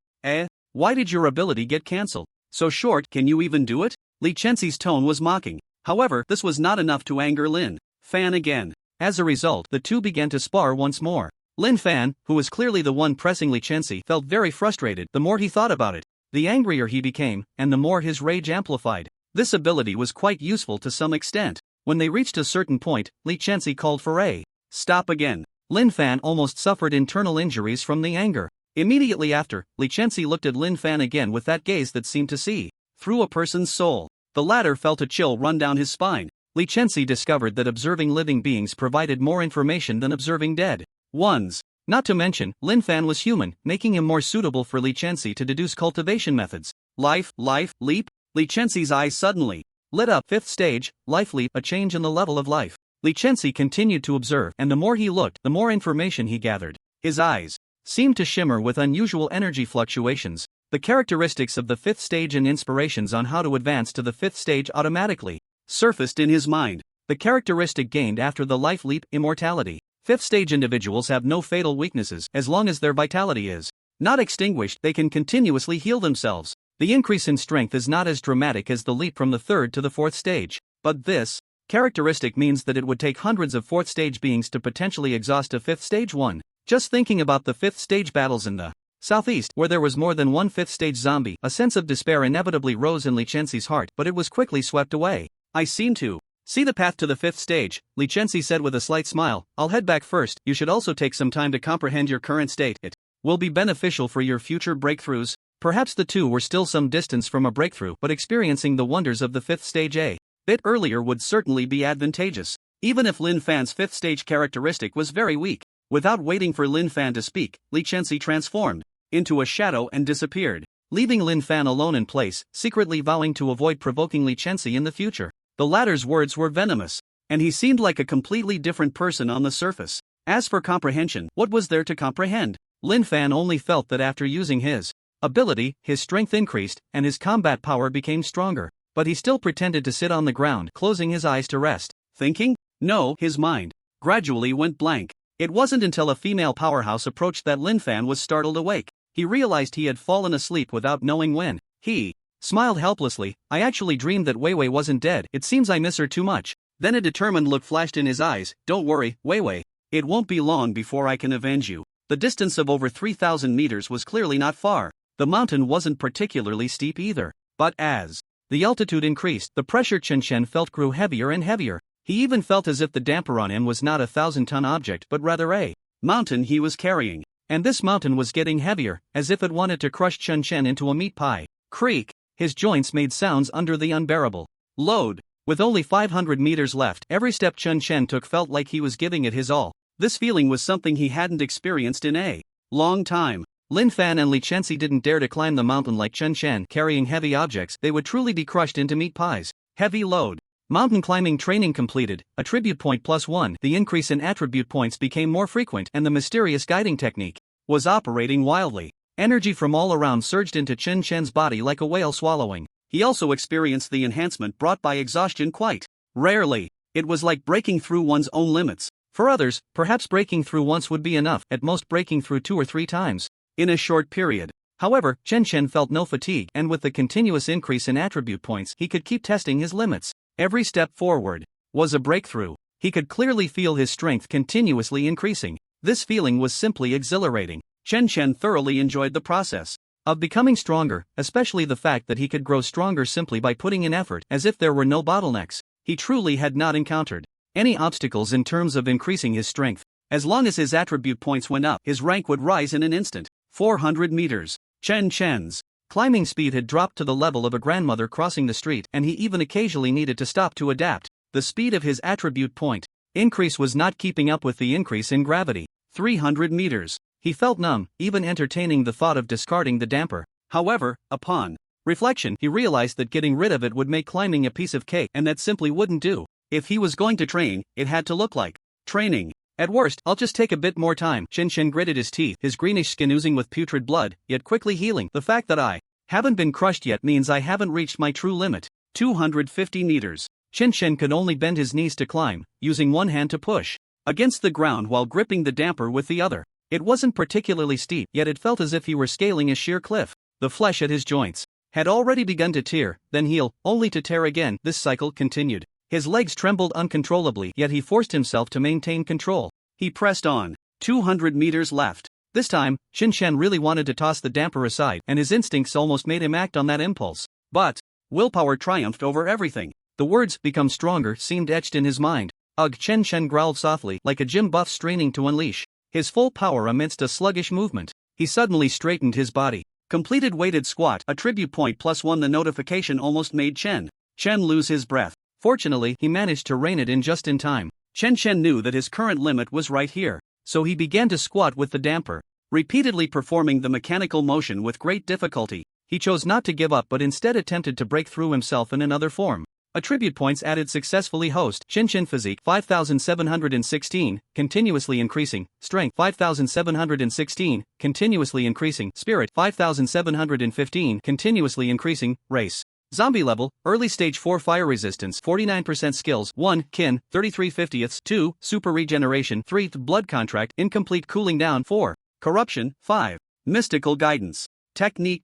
Why did your ability get cancelled? So short, can you even do it? Li Chenxi's tone was mocking. However, this was not enough to anger Lin Fan again. As a result, the two began to spar once more. Lin Fan, who was clearly the one pressing Li Chenxi, felt very frustrated the more he thought about it. The angrier he became, and the more his rage amplified. This ability was quite useful to some extent. When they reached a certain point, Li Chenxi called for a stop again. Lin Fan almost suffered internal injuries from the anger. Immediately after, Li Chenxi looked at Lin Fan again with that gaze that seemed to see through a person's soul. The latter felt a chill run down his spine. Li Chenxi discovered that observing living beings provided more information than observing dead ones. Not to mention, Lin Fan was human, making him more suitable for Li Chenxi to deduce cultivation methods. Life, leap. Li Chenxi's eyes suddenly lit up. 5th stage, life leap, a change in the level of life. Li Chenxi continued to observe, and the more he looked, the more information he gathered. His eyes seemed to shimmer with unusual energy fluctuations. The characteristics of the 5th stage and inspirations on how to advance to the 5th stage automatically surfaced in his mind. The characteristic gained after the life leap, immortality. 5th stage individuals have no fatal weaknesses as long as their vitality is not extinguished. They can continuously heal themselves. The increase in strength is not as dramatic as the leap from the 3rd to the 4th stage, but this characteristic means that it would take hundreds of 4th stage beings to potentially exhaust a 5th stage one. Just thinking about the 5th stage battles in the southeast, where there was more than one 5th stage zombie, a sense of despair inevitably rose in Li Chenxi's heart, but it was quickly swept away. I seem to see the path to the 5th stage, Li Chenxi said with a slight smile. I'll head back first. You should also take some time to comprehend your current state. It will be beneficial for your future breakthroughs. Perhaps the two were still some distance from a breakthrough, but experiencing the wonders of the 5th stage a bit earlier would certainly be advantageous, even if Lin Fan's 5th stage characteristic was very weak. Without waiting for Lin Fan to speak, Li Chenxi transformed into a shadow and disappeared, leaving Lin Fan alone in place, secretly vowing to avoid provoking Li Chenxi in the future. The latter's words were venomous, and he seemed like a completely different person on the surface. As for comprehension, what was there to comprehend? Lin Fan only felt that after using his ability, his strength increased, and his combat power became stronger. But he still pretended to sit on the ground, closing his eyes to rest. Thinking? No, his mind gradually went blank. It wasn't until a female powerhouse approached that Lin Fan was startled awake. He realized he had fallen asleep without knowing when. He smiled helplessly. I actually dreamed that Wei Wei wasn't dead. It seems I miss her too much. Then a determined look flashed in his eyes. Don't worry, Wei Wei. It won't be long before I can avenge you. The distance of over 3,000 meters was clearly not far. The mountain wasn't particularly steep either. But as the altitude increased, the pressure Chen Shen felt grew heavier and heavier. He even felt as if the damper on him was not a 1,000-ton object but rather a mountain he was carrying. And this mountain was getting heavier, as if it wanted to crush Chen Shen into a meat pie. Creak! His joints made sounds under the unbearable load. With only 500 meters left, every step Chen Shen took felt like he was giving it his all. This feeling was something he hadn't experienced in a long time. Lin Fan and Li Chenxi didn't dare to climb the mountain like Chen Chen carrying heavy objects, they would truly be crushed into meat pies. Heavy load. Mountain climbing training completed, attribute point +1. The increase in attribute points became more frequent and the mysterious guiding technique was operating wildly. Energy from all around surged into Chen Chen's body like a whale swallowing. He also experienced the enhancement brought by exhaustion quite rarely. It was like breaking through one's own limits. For others, perhaps breaking through once would be enough, at most breaking through 2 or 3 times in a short period. However, Chen Chen felt no fatigue, and with the continuous increase in attribute points, he could keep testing his limits. Every step forward was a breakthrough. He could clearly feel his strength continuously increasing. This feeling was simply exhilarating. Chen Chen thoroughly enjoyed the process of becoming stronger, especially the fact that he could grow stronger simply by putting in effort, as if there were no bottlenecks. He truly had not encountered any obstacles in terms of increasing his strength. As long as his attribute points went up, his rank would rise in an instant. 400 meters. Chen Chen's climbing speed had dropped to the level of a grandmother crossing the street, and he even occasionally needed to stop to adapt. The speed of his attribute point increase was not keeping up with the increase in gravity. 300 meters. He felt numb, even entertaining the thought of discarding the damper. However, upon reflection, he realized that getting rid of it would make climbing a piece of cake, and that simply wouldn't do. If he was going to train, it had to look like training. At worst, I'll just take a bit more time. Chen Chen gritted his teeth, his greenish skin oozing with putrid blood, yet quickly healing. The fact that I haven't been crushed yet means I haven't reached my true limit. 250 meters. Chen Chen could only bend his knees to climb, using one hand to push against the ground while gripping the damper with the other. It wasn't particularly steep, yet it felt as if he were scaling a sheer cliff. The flesh at his joints had already begun to tear, then heal, only to tear again. This cycle continued. His legs trembled uncontrollably, yet he forced himself to maintain control. He pressed on. 200 meters left. This time, Chen Chen really wanted to toss the damper aside, and his instincts almost made him act on that impulse. But willpower triumphed over everything. The words "become stronger" seemed etched in his mind. Ugh! Chen Chen growled softly, like a gym buff straining to unleash his full power amidst a sluggish movement. He suddenly straightened his body. Completed weighted squat, attribute point +1. The notification almost made Chen lose his breath. Fortunately, he managed to rein it in just in time. Chen Chen knew that his current limit was right here, so he began to squat with the damper, repeatedly performing the mechanical motion with great difficulty. He chose not to give up but instead attempted to break through himself in another form. Attribute points added successfully. Host Chen Chen physique 5716, continuously increasing. Strength 5716, continuously increasing. Spirit 5715, continuously increasing. Race zombie level, early stage 4. Fire resistance 49%. Skills 1. Kin 33/50. 2. Super regeneration 3. Blood contract, incomplete. Cooling down 4. Corruption 5. Mystical guidance. Technique.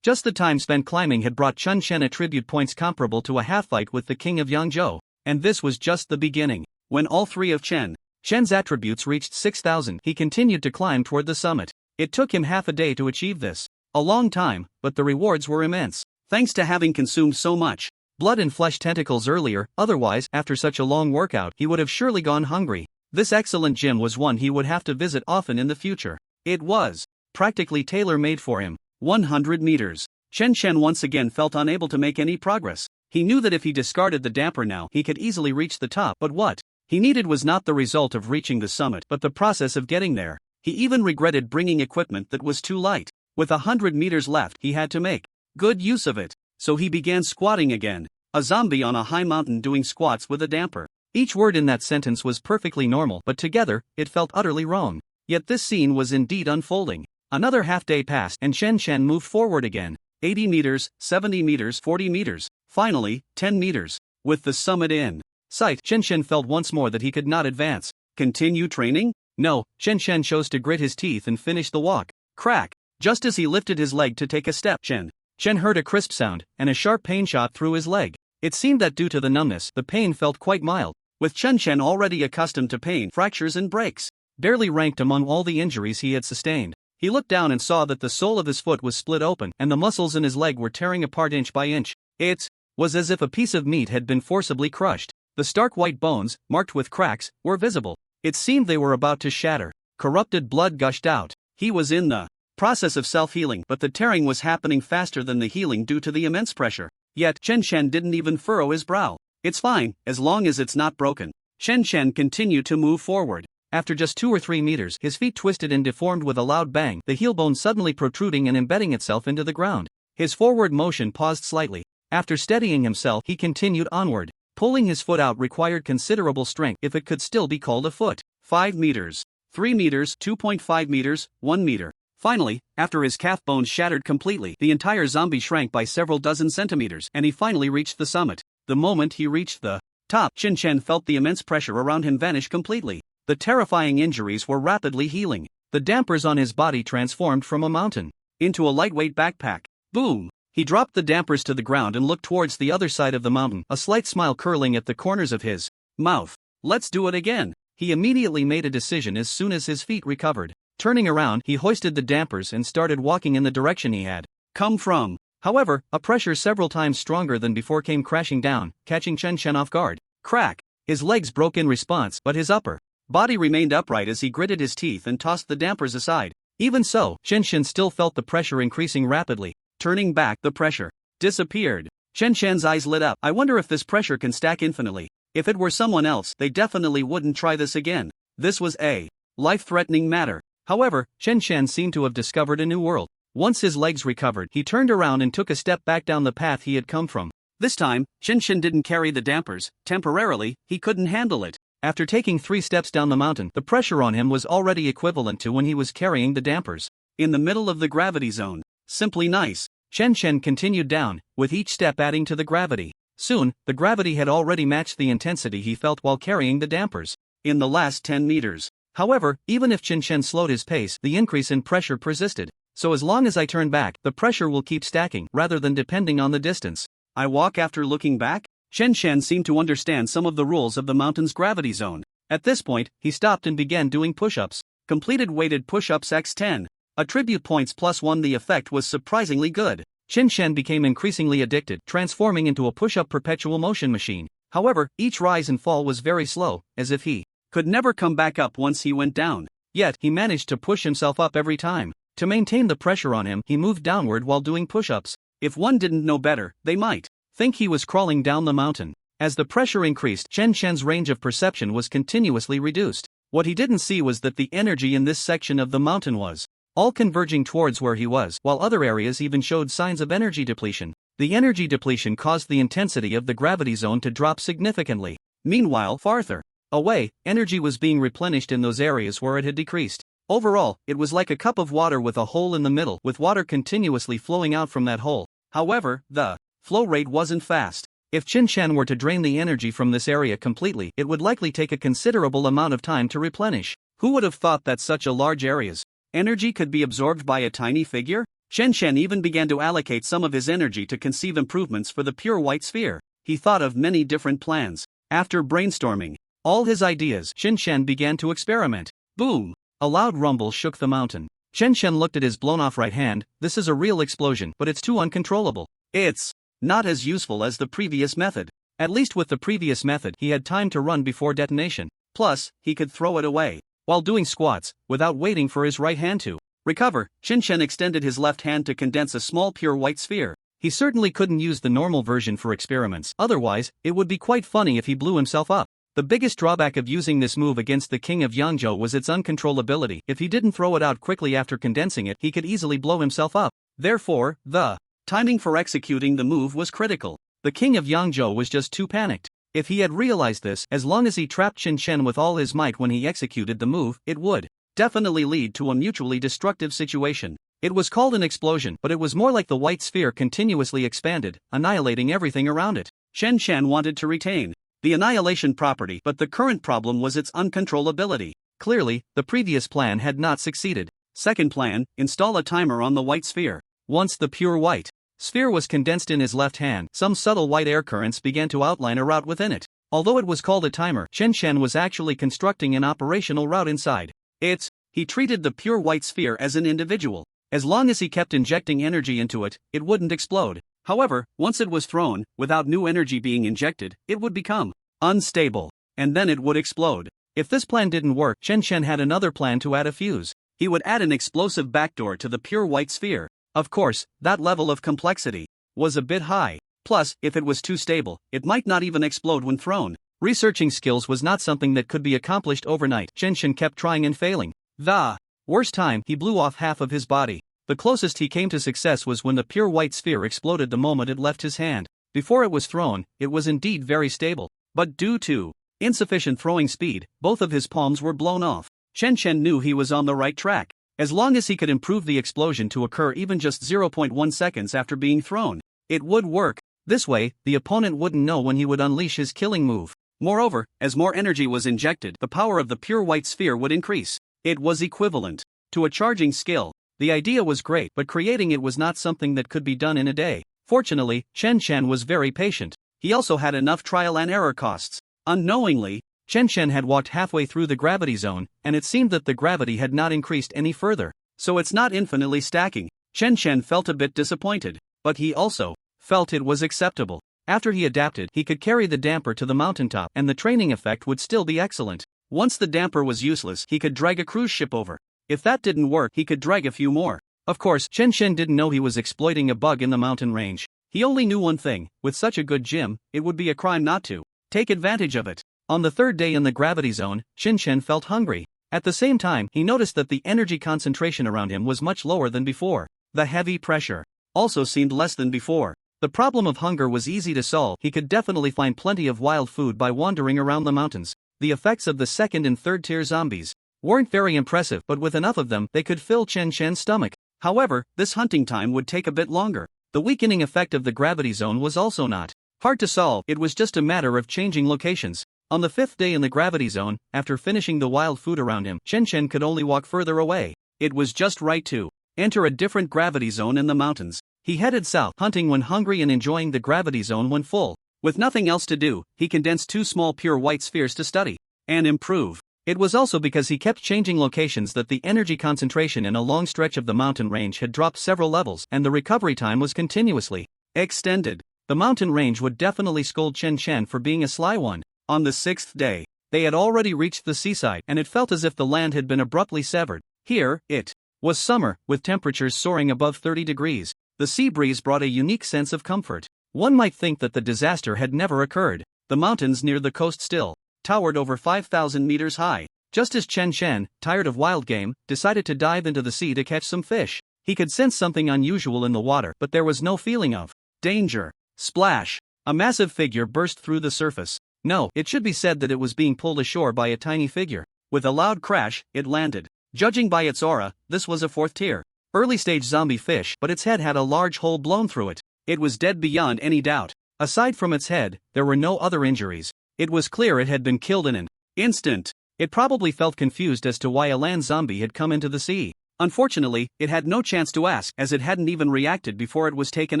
Just the time spent climbing had brought Chen Chen attribute points comparable to a half fight with the king of Yangzhou, and this was just the beginning. When all 3 of Chen's attributes reached 6,000, he continued to climb toward the summit. It took him half a day to achieve this. A long time, but the rewards were immense. Thanks to having consumed so much blood and flesh tentacles earlier, otherwise, after such a long workout, he would have surely gone hungry. This excellent gym was one he would have to visit often in the future. It was practically tailor-made for him. 100 meters. Chen Chen once again felt unable to make any progress. He knew that if he discarded the damper now, he could easily reach the top, but what he needed was not the result of reaching the summit, but the process of getting there. He even regretted bringing equipment that was too light. With 100 meters left, he had to make good use of it. So he began squatting again. A zombie on a high mountain doing squats with a damper. Each word in that sentence was perfectly normal, but together, it felt utterly wrong. Yet this scene was indeed unfolding. Another half day passed and Chen Chen moved forward again. 80 meters, 70 meters, 40 meters, finally, 10 meters. With the summit in sight, Chen Chen felt once more that he could not advance. Continue training? No, Chen Chen chose to grit his teeth and finish the walk. Crack! Just as he lifted his leg to take a step, Chen heard a crisp sound, and a sharp pain shot through his leg. It seemed that due to the numbness, the pain felt quite mild. With Chen Chen already accustomed to pain, fractures and breaks barely ranked among all the injuries he had sustained. He looked down and saw that the sole of his foot was split open, and the muscles in his leg were tearing apart inch by inch. It was as if a piece of meat had been forcibly crushed. The stark white bones, marked with cracks, were visible. It seemed they were about to shatter. Corrupted blood gushed out. He was in the process of self-healing, but the tearing was happening faster than the healing due to the immense pressure. Yet, Chen Chen didn't even furrow his brow. It's fine, as long as it's not broken. Chen Chen continued to move forward. After just 2 or 3 meters, his feet twisted and deformed with a loud bang, the heel bone suddenly protruding and embedding itself into the ground. His forward motion paused slightly. After steadying himself, he continued onward. Pulling his foot out required considerable strength if it could still be called a foot. 5 meters, 3 meters, 2.5 meters, 1 meter. Finally, after his calf bones shattered completely, the entire zombie shrank by several dozen centimeters, and he finally reached the summit. The moment he reached the top, Shin-chan felt the immense pressure around him vanish completely. The terrifying injuries were rapidly healing. The dampers on his body transformed from a mountain into a lightweight backpack. Boom! He dropped the dampers to the ground and looked towards the other side of the mountain, a slight smile curling at the corners of his mouth. Let's do it again. He immediately made a decision as soon as his feet recovered. Turning around, he hoisted the dampers and started walking in the direction he had come from. However, a pressure several times stronger than before came crashing down, catching Shin-chan off guard. Crack! His legs broke in response, but his upper body remained upright as he gritted his teeth and tossed the dampers aside. Even so, Shin-chan still felt the pressure increasing rapidly. Turning back, the pressure disappeared. Shin-chan's eyes lit up. I wonder if this pressure can stack infinitely. If it were someone else, they definitely wouldn't try this again. This was a life-threatening matter. However, Shin-chan seemed to have discovered a new world. Once his legs recovered, he turned around and took a step back down the path he had come from. This time, Shin-chan didn't carry the dampers. Temporarily, he couldn't handle it. After taking 3 steps down the mountain, the pressure on him was already equivalent to when he was carrying the dampers. In the middle of the gravity zone. Simply nice. Shin-chan continued down, with each step adding to the gravity. Soon, the gravity had already matched the intensity he felt while carrying the dampers. In the last 10 meters. However, even if Shin-chan slowed his pace, the increase in pressure persisted. So as long as I turn back, the pressure will keep stacking, rather than depending on the distance. I walk after looking back? Shin-chan seemed to understand some of the rules of the mountain's gravity zone. At this point, he stopped and began doing push-ups. Completed weighted push-ups x10. Attribute points +1. The effect was surprisingly good. Shin-chan became increasingly addicted, transforming into a push-up perpetual motion machine. However, each rise and fall was very slow, as if he could never come back up once he went down. Yet, he managed to push himself up every time. To maintain the pressure on him, he moved downward while doing push-ups. If one didn't know better, they might think he was crawling down the mountain. As the pressure increased, Shin-chan's range of perception was continuously reduced. What he didn't see was that the energy in this section of the mountain was all converging towards where he was, while other areas even showed signs of energy depletion. The energy depletion caused the intensity of the gravity zone to drop significantly. Meanwhile, farther away, energy was being replenished in those areas where it had decreased. Overall, it was like a cup of water with a hole in the middle, with water continuously flowing out from that hole. However, the flow rate wasn't fast. If Shin-chan were to drain the energy from this area completely, it would likely take a considerable amount of time to replenish. Who would have thought that such a large area's energy could be absorbed by a tiny figure? Shin-chan even began to allocate some of his energy to conceive improvements for the pure white sphere. He thought of many different plans. After brainstorming all his ideas, Shin-chan began to experiment. Boom! A loud rumble shook the mountain. Shin-chan looked at his blown-off right hand. This is a real explosion, but it's too uncontrollable. It's not as useful as the previous method. At least with the previous method, he had time to run before detonation. Plus, he could throw it away while doing squats, without waiting for his right hand to recover. Shin-chan extended his left hand to condense a small pure white sphere. He certainly couldn't use the normal version for experiments, otherwise, it would be quite funny if he blew himself up. The biggest drawback of using this move against the king of Yangzhou was its uncontrollability. If he didn't throw it out quickly after condensing it, he could easily blow himself up. Therefore, the timing for executing the move was critical. The king of Yangzhou was just too panicked. If he had realized this, as long as he trapped Shin-chan with all his might when he executed the move, it would definitely lead to a mutually destructive situation. It was called an explosion, but it was more like the white sphere continuously expanded, annihilating everything around it. Shin-chan wanted to retain the annihilation property, but the current problem was its uncontrollability. Clearly, the previous plan had not succeeded. Second plan, install a timer on the white sphere. Once the pure white sphere was condensed in his left hand, some subtle white air currents began to outline a route within it. Although it was called a timer, Shin-chan was actually constructing an operational route inside. He treated the pure white sphere as an individual. As long as he kept injecting energy into it, it wouldn't explode. However, once it was thrown, without new energy being injected, it would become unstable, and then it would explode. If this plan didn't work, Shin-chan had another plan to add a fuse. He would add an explosive backdoor to the pure white sphere. Of course, that level of complexity was a bit high. Plus, if it was too stable, it might not even explode when thrown. Researching skills was not something that could be accomplished overnight. Chen Shen kept trying and failing. The worst time, he blew off half of his body. The closest he came to success was when the pure white sphere exploded the moment it left his hand. Before it was thrown, it was indeed very stable. But due to insufficient throwing speed, both of his palms were blown off. Chen Shen knew he was on the right track. As long as he could improve the explosion to occur even just 0.1 seconds after being thrown, it would work. This way, the opponent wouldn't know when he would unleash his killing move. Moreover, as more energy was injected, the power of the pure white sphere would increase. It was equivalent to a charging skill. The idea was great, but creating it was not something that could be done in a day. Fortunately, Chen Shen was very patient. He also had enough trial and error costs. Unknowingly, Chen Shen had walked halfway through the gravity zone, and it seemed that the gravity had not increased any further. So it's not infinitely stacking. Chen Shen felt a bit disappointed, but he also felt it was acceptable. After he adapted, he could carry the damper to the mountaintop, and the training effect would still be excellent. Once the damper was useless, he could drag a cruise ship over. If that didn't work, he could drag a few more. Of course, Chen Shen didn't know he was exploiting a bug in the mountain range. He only knew one thing: with such a good gym, it would be a crime not to take advantage of it. On the third day in the gravity zone, Chen Shen felt hungry. At the same time, he noticed that the energy concentration around him was much lower than before. The heavy pressure also seemed less than before. The problem of hunger was easy to solve. He could definitely find plenty of wild food by wandering around the mountains. The effects of the second and third tier zombies weren't very impressive, but with enough of them, they could fill Chen Shen's stomach. However, this hunting time would take a bit longer. The weakening effect of the gravity zone was also not hard to solve. It was just a matter of changing locations. On the fifth day in the gravity zone, after finishing the wild food around him, Chen Shen could only walk further away. It was just right to enter a different gravity zone in the mountains. He headed south, hunting when hungry and enjoying the gravity zone when full. With nothing else to do, he condensed 2 small pure white spheres to study and improve. It was also because he kept changing locations that the energy concentration in a long stretch of the mountain range had dropped several levels, and the recovery time was continuously extended. The mountain range would definitely scold Chen Shen for being a sly one. On the 6th day, they had already reached the seaside, and it felt as if the land had been abruptly severed. Here, it was summer, with temperatures soaring above 30 degrees. The sea breeze brought a unique sense of comfort. One might think that the disaster had never occurred. The mountains near the coast still towered over 5,000 meters high. Just as Chen Shen, tired of wild game, decided to dive into the sea to catch some fish. He could sense something unusual in the water, but there was no feeling of danger. Splash! A massive figure burst through the surface. No, it should be said that it was being pulled ashore by a tiny figure. With a loud crash, it landed. Judging by its aura, this was a 4th tier early-stage zombie fish, but its head had a large hole blown through it. It was dead beyond any doubt. Aside from its head, there were no other injuries. It was clear it had been killed in an instant. It probably felt confused as to why a land zombie had come into the sea. Unfortunately, it had no chance to ask, as it hadn't even reacted before it was taken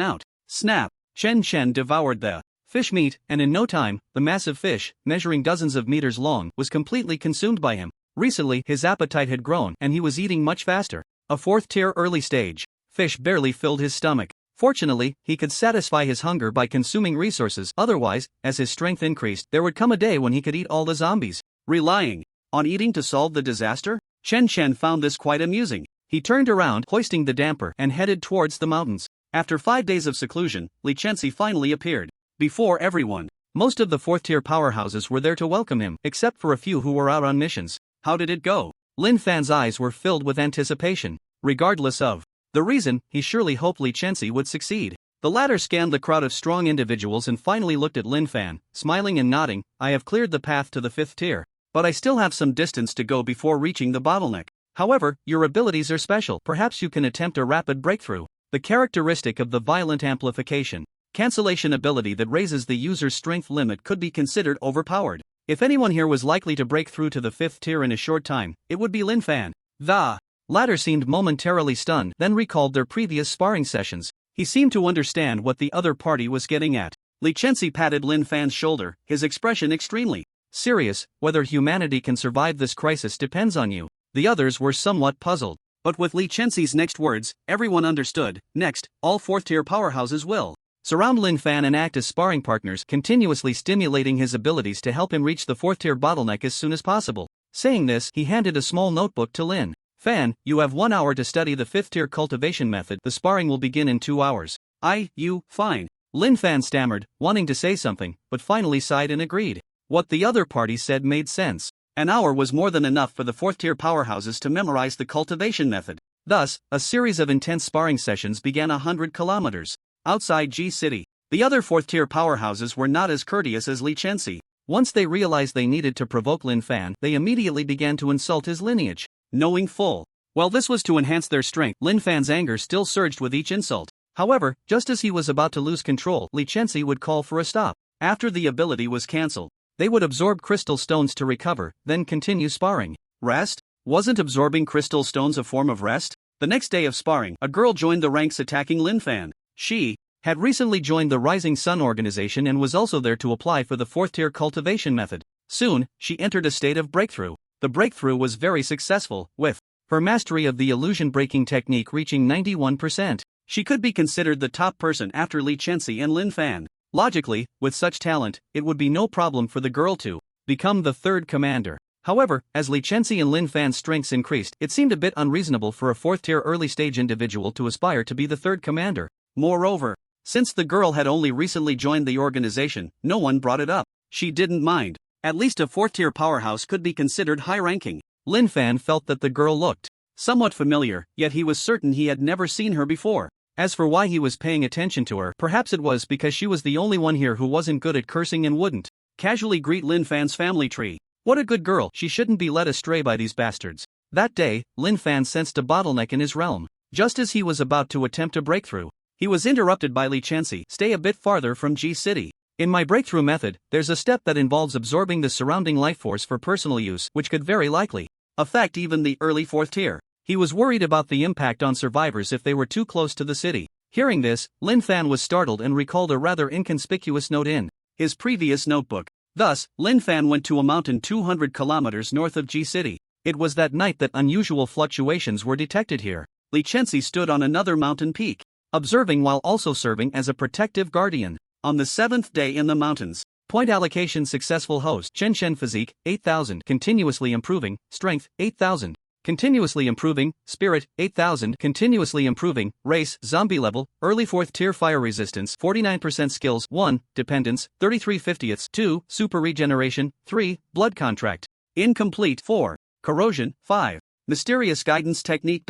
out. Snap! Chen Shen devoured the fish meat, and in no time, the massive fish, measuring dozens of meters long, was completely consumed by him. Recently, his appetite had grown, and he was eating much faster. A 4th tier early stage fish barely filled his stomach. Fortunately, he could satisfy his hunger by consuming resources. Otherwise, as his strength increased, there would come a day when he could eat all the zombies. Relying on eating to solve the disaster? Chen Shen found this quite amusing. He turned around, hoisting the damper, and headed towards the mountains. After 5 days of seclusion, Li Chenxi finally appeared before everyone. Most of the 4th tier powerhouses were there to welcome him, except for a few who were out on missions. How did it go? Lin Fan's eyes were filled with anticipation. Regardless of the reason, he surely hoped Li Chenxi would succeed. The latter scanned the crowd of strong individuals and finally looked at Lin Fan, smiling and nodding. I have cleared the path to the 5th tier, but I still have some distance to go before reaching the bottleneck. However, your abilities are special. Perhaps you can attempt a rapid breakthrough. The characteristic of the violent amplification cancellation ability that raises the user's strength limit could be considered overpowered. If anyone here was likely to break through to the 5th tier in a short time, it would be Lin Fan. The latter seemed momentarily stunned, then recalled their previous sparring sessions. He seemed to understand what the other party was getting at. Li Chenxi patted Lin Fan's shoulder, his expression extremely serious. Whether humanity can survive this crisis depends on you. The others were somewhat puzzled. But with Li Chenxi's next words, everyone understood. Next, all 4th tier powerhouses will surround Lin Fan and act as sparring partners, continuously stimulating his abilities to help him reach the 4th tier bottleneck as soon as possible. Saying this, he handed a small notebook to Lin Fan. You have 1 hour to study the 5th tier cultivation method. The sparring will begin in 2 hours. Fine. Lin Fan stammered, wanting to say something, but finally sighed and agreed. What the other party said made sense. An hour was more than enough for the fourth-tier powerhouses to memorize the cultivation method. Thus, a series of intense sparring sessions began 100 kilometers outside G City. The other fourth-tier powerhouses were not as courteous as Li Chenxi. Once they realized they needed to provoke Lin Fan, they immediately began to insult his lineage. Knowing full well this was to enhance their strength, Lin Fan's anger still surged with each insult. However, just as he was about to lose control, Li Chenxi would call for a stop. After the ability was cancelled, they would absorb crystal stones to recover, then continue sparring. Rest? Wasn't absorbing crystal stones a form of rest? The next day of sparring, a girl joined the ranks attacking Lin Fan. She had recently joined the Rising Sun organization and was also there to apply for the fourth-tier cultivation method. Soon, she entered a state of breakthrough. The breakthrough was very successful, with her mastery of the illusion-breaking technique reaching 91%. She could be considered the top person after Li Chenxi and Lin Fan. Logically, with such talent, it would be no problem for the girl to become the third commander. However, as Li Chenxi and Lin Fan's strengths increased, it seemed a bit unreasonable for a fourth-tier early-stage individual to aspire to be the third commander. Moreover, since the girl had only recently joined the organization, no one brought it up. She didn't mind. At least a fourth-tier powerhouse could be considered high-ranking. Lin Fan felt that the girl looked somewhat familiar, yet he was certain he had never seen her before. As for why he was paying attention to her, perhaps it was because she was the only one here who wasn't good at cursing and wouldn't casually greet Lin Fan's family tree. What a good girl, she shouldn't be led astray by these bastards. That day, Lin Fan sensed a bottleneck in his realm. Just as he was about to attempt a breakthrough, he was interrupted by Li Chenxi. Stay a bit farther from G City. In my breakthrough method, there's a step that involves absorbing the surrounding life force for personal use, which could very likely affect even the early fourth tier. He was worried about the impact on survivors if they were too close to the city. Hearing this, Lin Fan was startled and recalled a rather inconspicuous note in his previous notebook. Thus, Lin Fan went to a mountain 200 kilometers north of G City. It was that night that unusual fluctuations were detected here. Li Chenxi stood on another mountain peak, observing while also serving as a protective guardian. On the seventh day in the mountains. Point allocation successful host. Chen Shen physique, 8,000. Continuously improving. Strength, 8,000. Continuously improving. Spirit, 8,000. Continuously improving. Race, zombie level. Early 4th tier fire resistance, 49% skills, 1. Dependence, 33/50ths, 2. Super regeneration, 3. Blood contract. Incomplete, 4. Corrosion, 5. Mysterious guidance technique.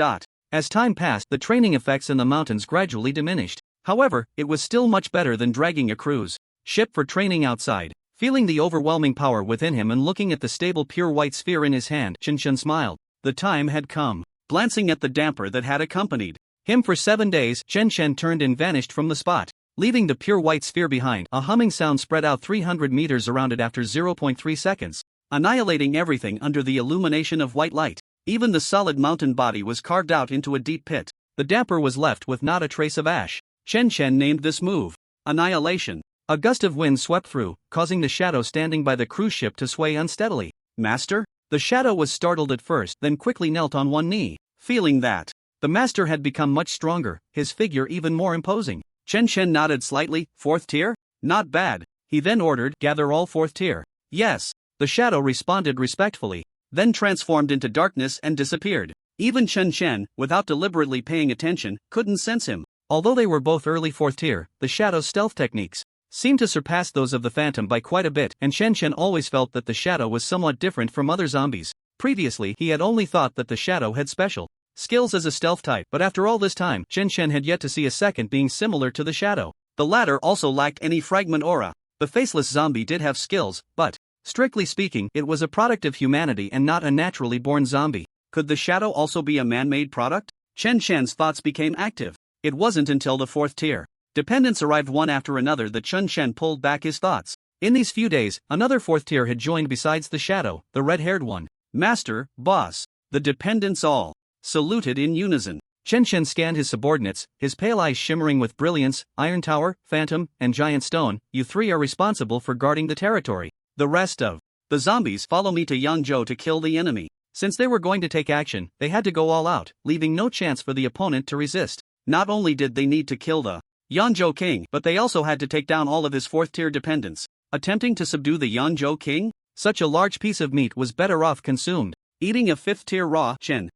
As time passed, the training effects in the mountains gradually diminished. However, it was still much better than dragging a cruise ship for training outside. Feeling the overwhelming power within him and looking at the stable pure white sphere in his hand, Chen Shen smiled. The time had come. Glancing at the damper that had accompanied him for 7 days, Chen Shen turned and vanished from the spot, leaving the pure white sphere behind. A humming sound spread out 300 meters around it after 0.3 seconds, annihilating everything under the illumination of white light. Even the solid mountain body was carved out into a deep pit. The damper was left with not a trace of ash. Chen Shen named this move Annihilation. A gust of wind swept through, causing the shadow standing by the cruise ship to sway unsteadily. Master? The shadow was startled at first, then quickly knelt on one knee. Feeling that the master had become much stronger, his figure even more imposing. Chen Shen nodded slightly. 4th tier? Not bad. He then ordered, gather all 4th tier. Yes. The shadow responded respectfully, then transformed into darkness and disappeared. Even Chen Shen, without deliberately paying attention, couldn't sense him. Although they were both early 4th tier, the shadow's stealth techniques seemed to surpass those of the Phantom by quite a bit, and Chen Shen always felt that the shadow was somewhat different from other zombies. Previously, he had only thought that the shadow had special skills as a stealth type, but after all this time, Chen Shen had yet to see a second being similar to the shadow. The latter also lacked any fragment aura. The faceless zombie did have skills, but strictly speaking, it was a product of humanity and not a naturally born zombie. Could the shadow also be a man-made product? Chen Shen's thoughts became active. It wasn't until the 4th tier dependents arrived one after another that Chen Shen pulled back his thoughts. In these few days, another 4th tier had joined besides the shadow, the red-haired one. Master, boss. The dependents all saluted in unison. Chen Shen scanned his subordinates, his pale eyes shimmering with brilliance. Iron Tower, Phantom, and Giant Stone, you 3 are responsible for guarding the territory. The rest of the zombies follow me to Yangzhou to kill the enemy. Since they were going to take action, they had to go all out, leaving no chance for the opponent to resist. Not only did they need to kill the Yangzhou king, but they also had to take down all of his 4th tier dependents. Attempting to subdue the Yangzhou king? Such a large piece of meat was better off consumed. Eating a 5th tier raw, Chen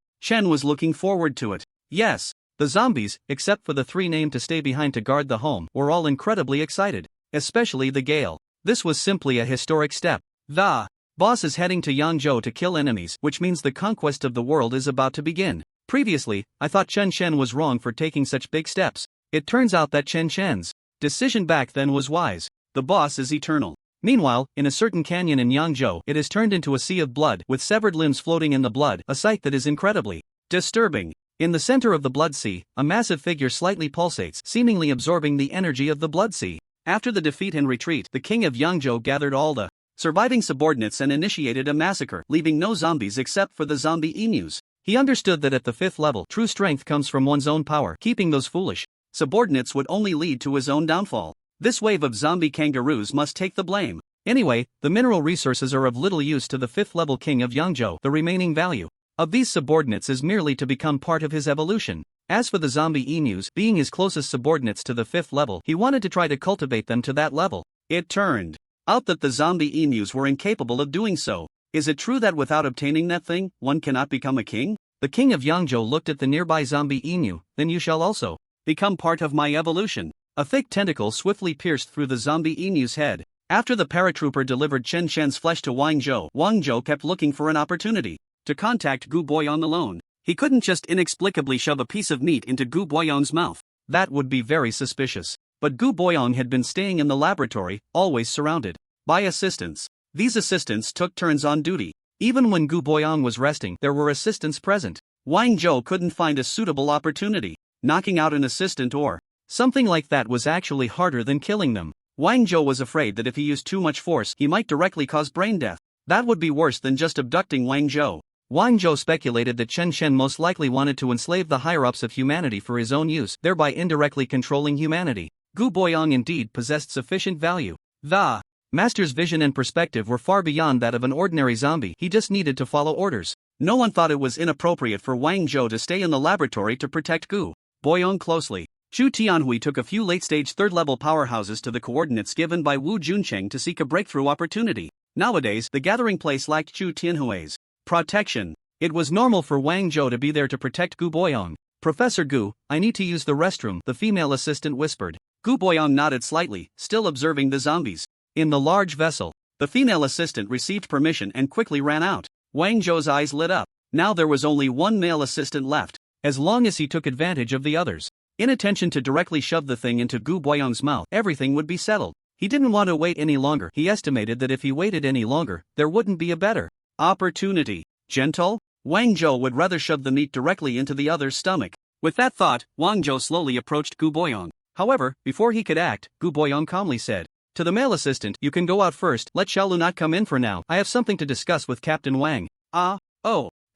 was looking forward to it. Yes, the zombies, except for the 3 named to stay behind to guard the home, were all incredibly excited. Especially the Gale. This was simply a historic step. The boss is heading to Yangzhou to kill enemies, which means the conquest of the world is about to begin. Previously, I thought Chen Shen was wrong for taking such big steps. It turns out that Chen Shen's decision back then was wise. The boss is eternal. Meanwhile, in a certain canyon in Yangzhou, it has turned into a sea of blood, with severed limbs floating in the blood, a sight that is incredibly disturbing. In the center of the blood sea, a massive figure slightly pulsates, seemingly absorbing the energy of the blood sea. After the defeat and retreat, the king of Yangzhou gathered all the surviving subordinates and initiated a massacre, leaving no zombies except for the zombie emus. He understood that at the 5th level, true strength comes from one's own power. Keeping those foolish subordinates would only lead to his own downfall. This wave of zombie kangaroos must take the blame. Anyway, the mineral resources are of little use to the 5th level king of Yangzhou. The remaining value of these subordinates is merely to become part of his evolution. As for the zombie emus, being his closest subordinates to the 5th level, he wanted to try to cultivate them to that level. It turned out that the zombie emus were incapable of doing so. Is it true that without obtaining that thing, one cannot become a king? The king of Yangzhou looked at the nearby zombie emu. Then you shall also become part of my evolution. A thick tentacle swiftly pierced through the zombie emu's head. After the paratrooper delivered Chen Shen's flesh to Wang Zhou kept looking for an opportunity to contact Gu Boyong alone. He couldn't just inexplicably shove a piece of meat into Gu Boyong's mouth. That would be very suspicious. But Gu Boyong had been staying in the laboratory, always surrounded by assistants. These assistants took turns on duty. Even when Gu Boyong was resting, there were assistants present. Wang Zhou couldn't find a suitable opportunity. Knocking out an assistant or something like that was actually harder than killing them. Wang Zhou was afraid that if he used too much force, he might directly cause brain death. That would be worse than just abducting Wang Zhou. Wang Zhou speculated that Chen Shen most likely wanted to enslave the higher-ups of humanity for his own use, thereby indirectly controlling humanity. Gu Boyong indeed possessed sufficient value. The master's vision and perspective were far beyond that of an ordinary zombie. He just needed to follow orders. No one thought it was inappropriate for Wang Zhou to stay in the laboratory to protect Gu Boyong closely. Xu Tianhui took a few late-stage 3rd-level powerhouses to the coordinates given by Wu Juncheng to seek a breakthrough opportunity. Nowadays, the gathering place lacked Xu Tianhui's protection. It was normal for Wang Zhou to be there to protect Gu Boyong. Professor Gu, I need to use the restroom, the female assistant whispered. Gu Boyong nodded slightly, still observing the zombies. In the large vessel, the female assistant received permission and quickly ran out. Wang Zhou's eyes lit up. Now there was only one male assistant left. As long as he took advantage of the others' inattention to directly shove the thing into Gu Boyong's mouth, everything would be settled. He didn't want to wait any longer. He estimated that if he waited any longer, there wouldn't be a better opportunity. Gentle? Wang Zhou would rather shove the meat directly into the other's stomach. With that thought, Wang Zhou slowly approached Gu Boyong. However, before he could act, Gu Boyong calmly said to the male assistant, "You can go out first, let Xiaolu not come in for now. I have something to discuss with Captain Wang." Oh.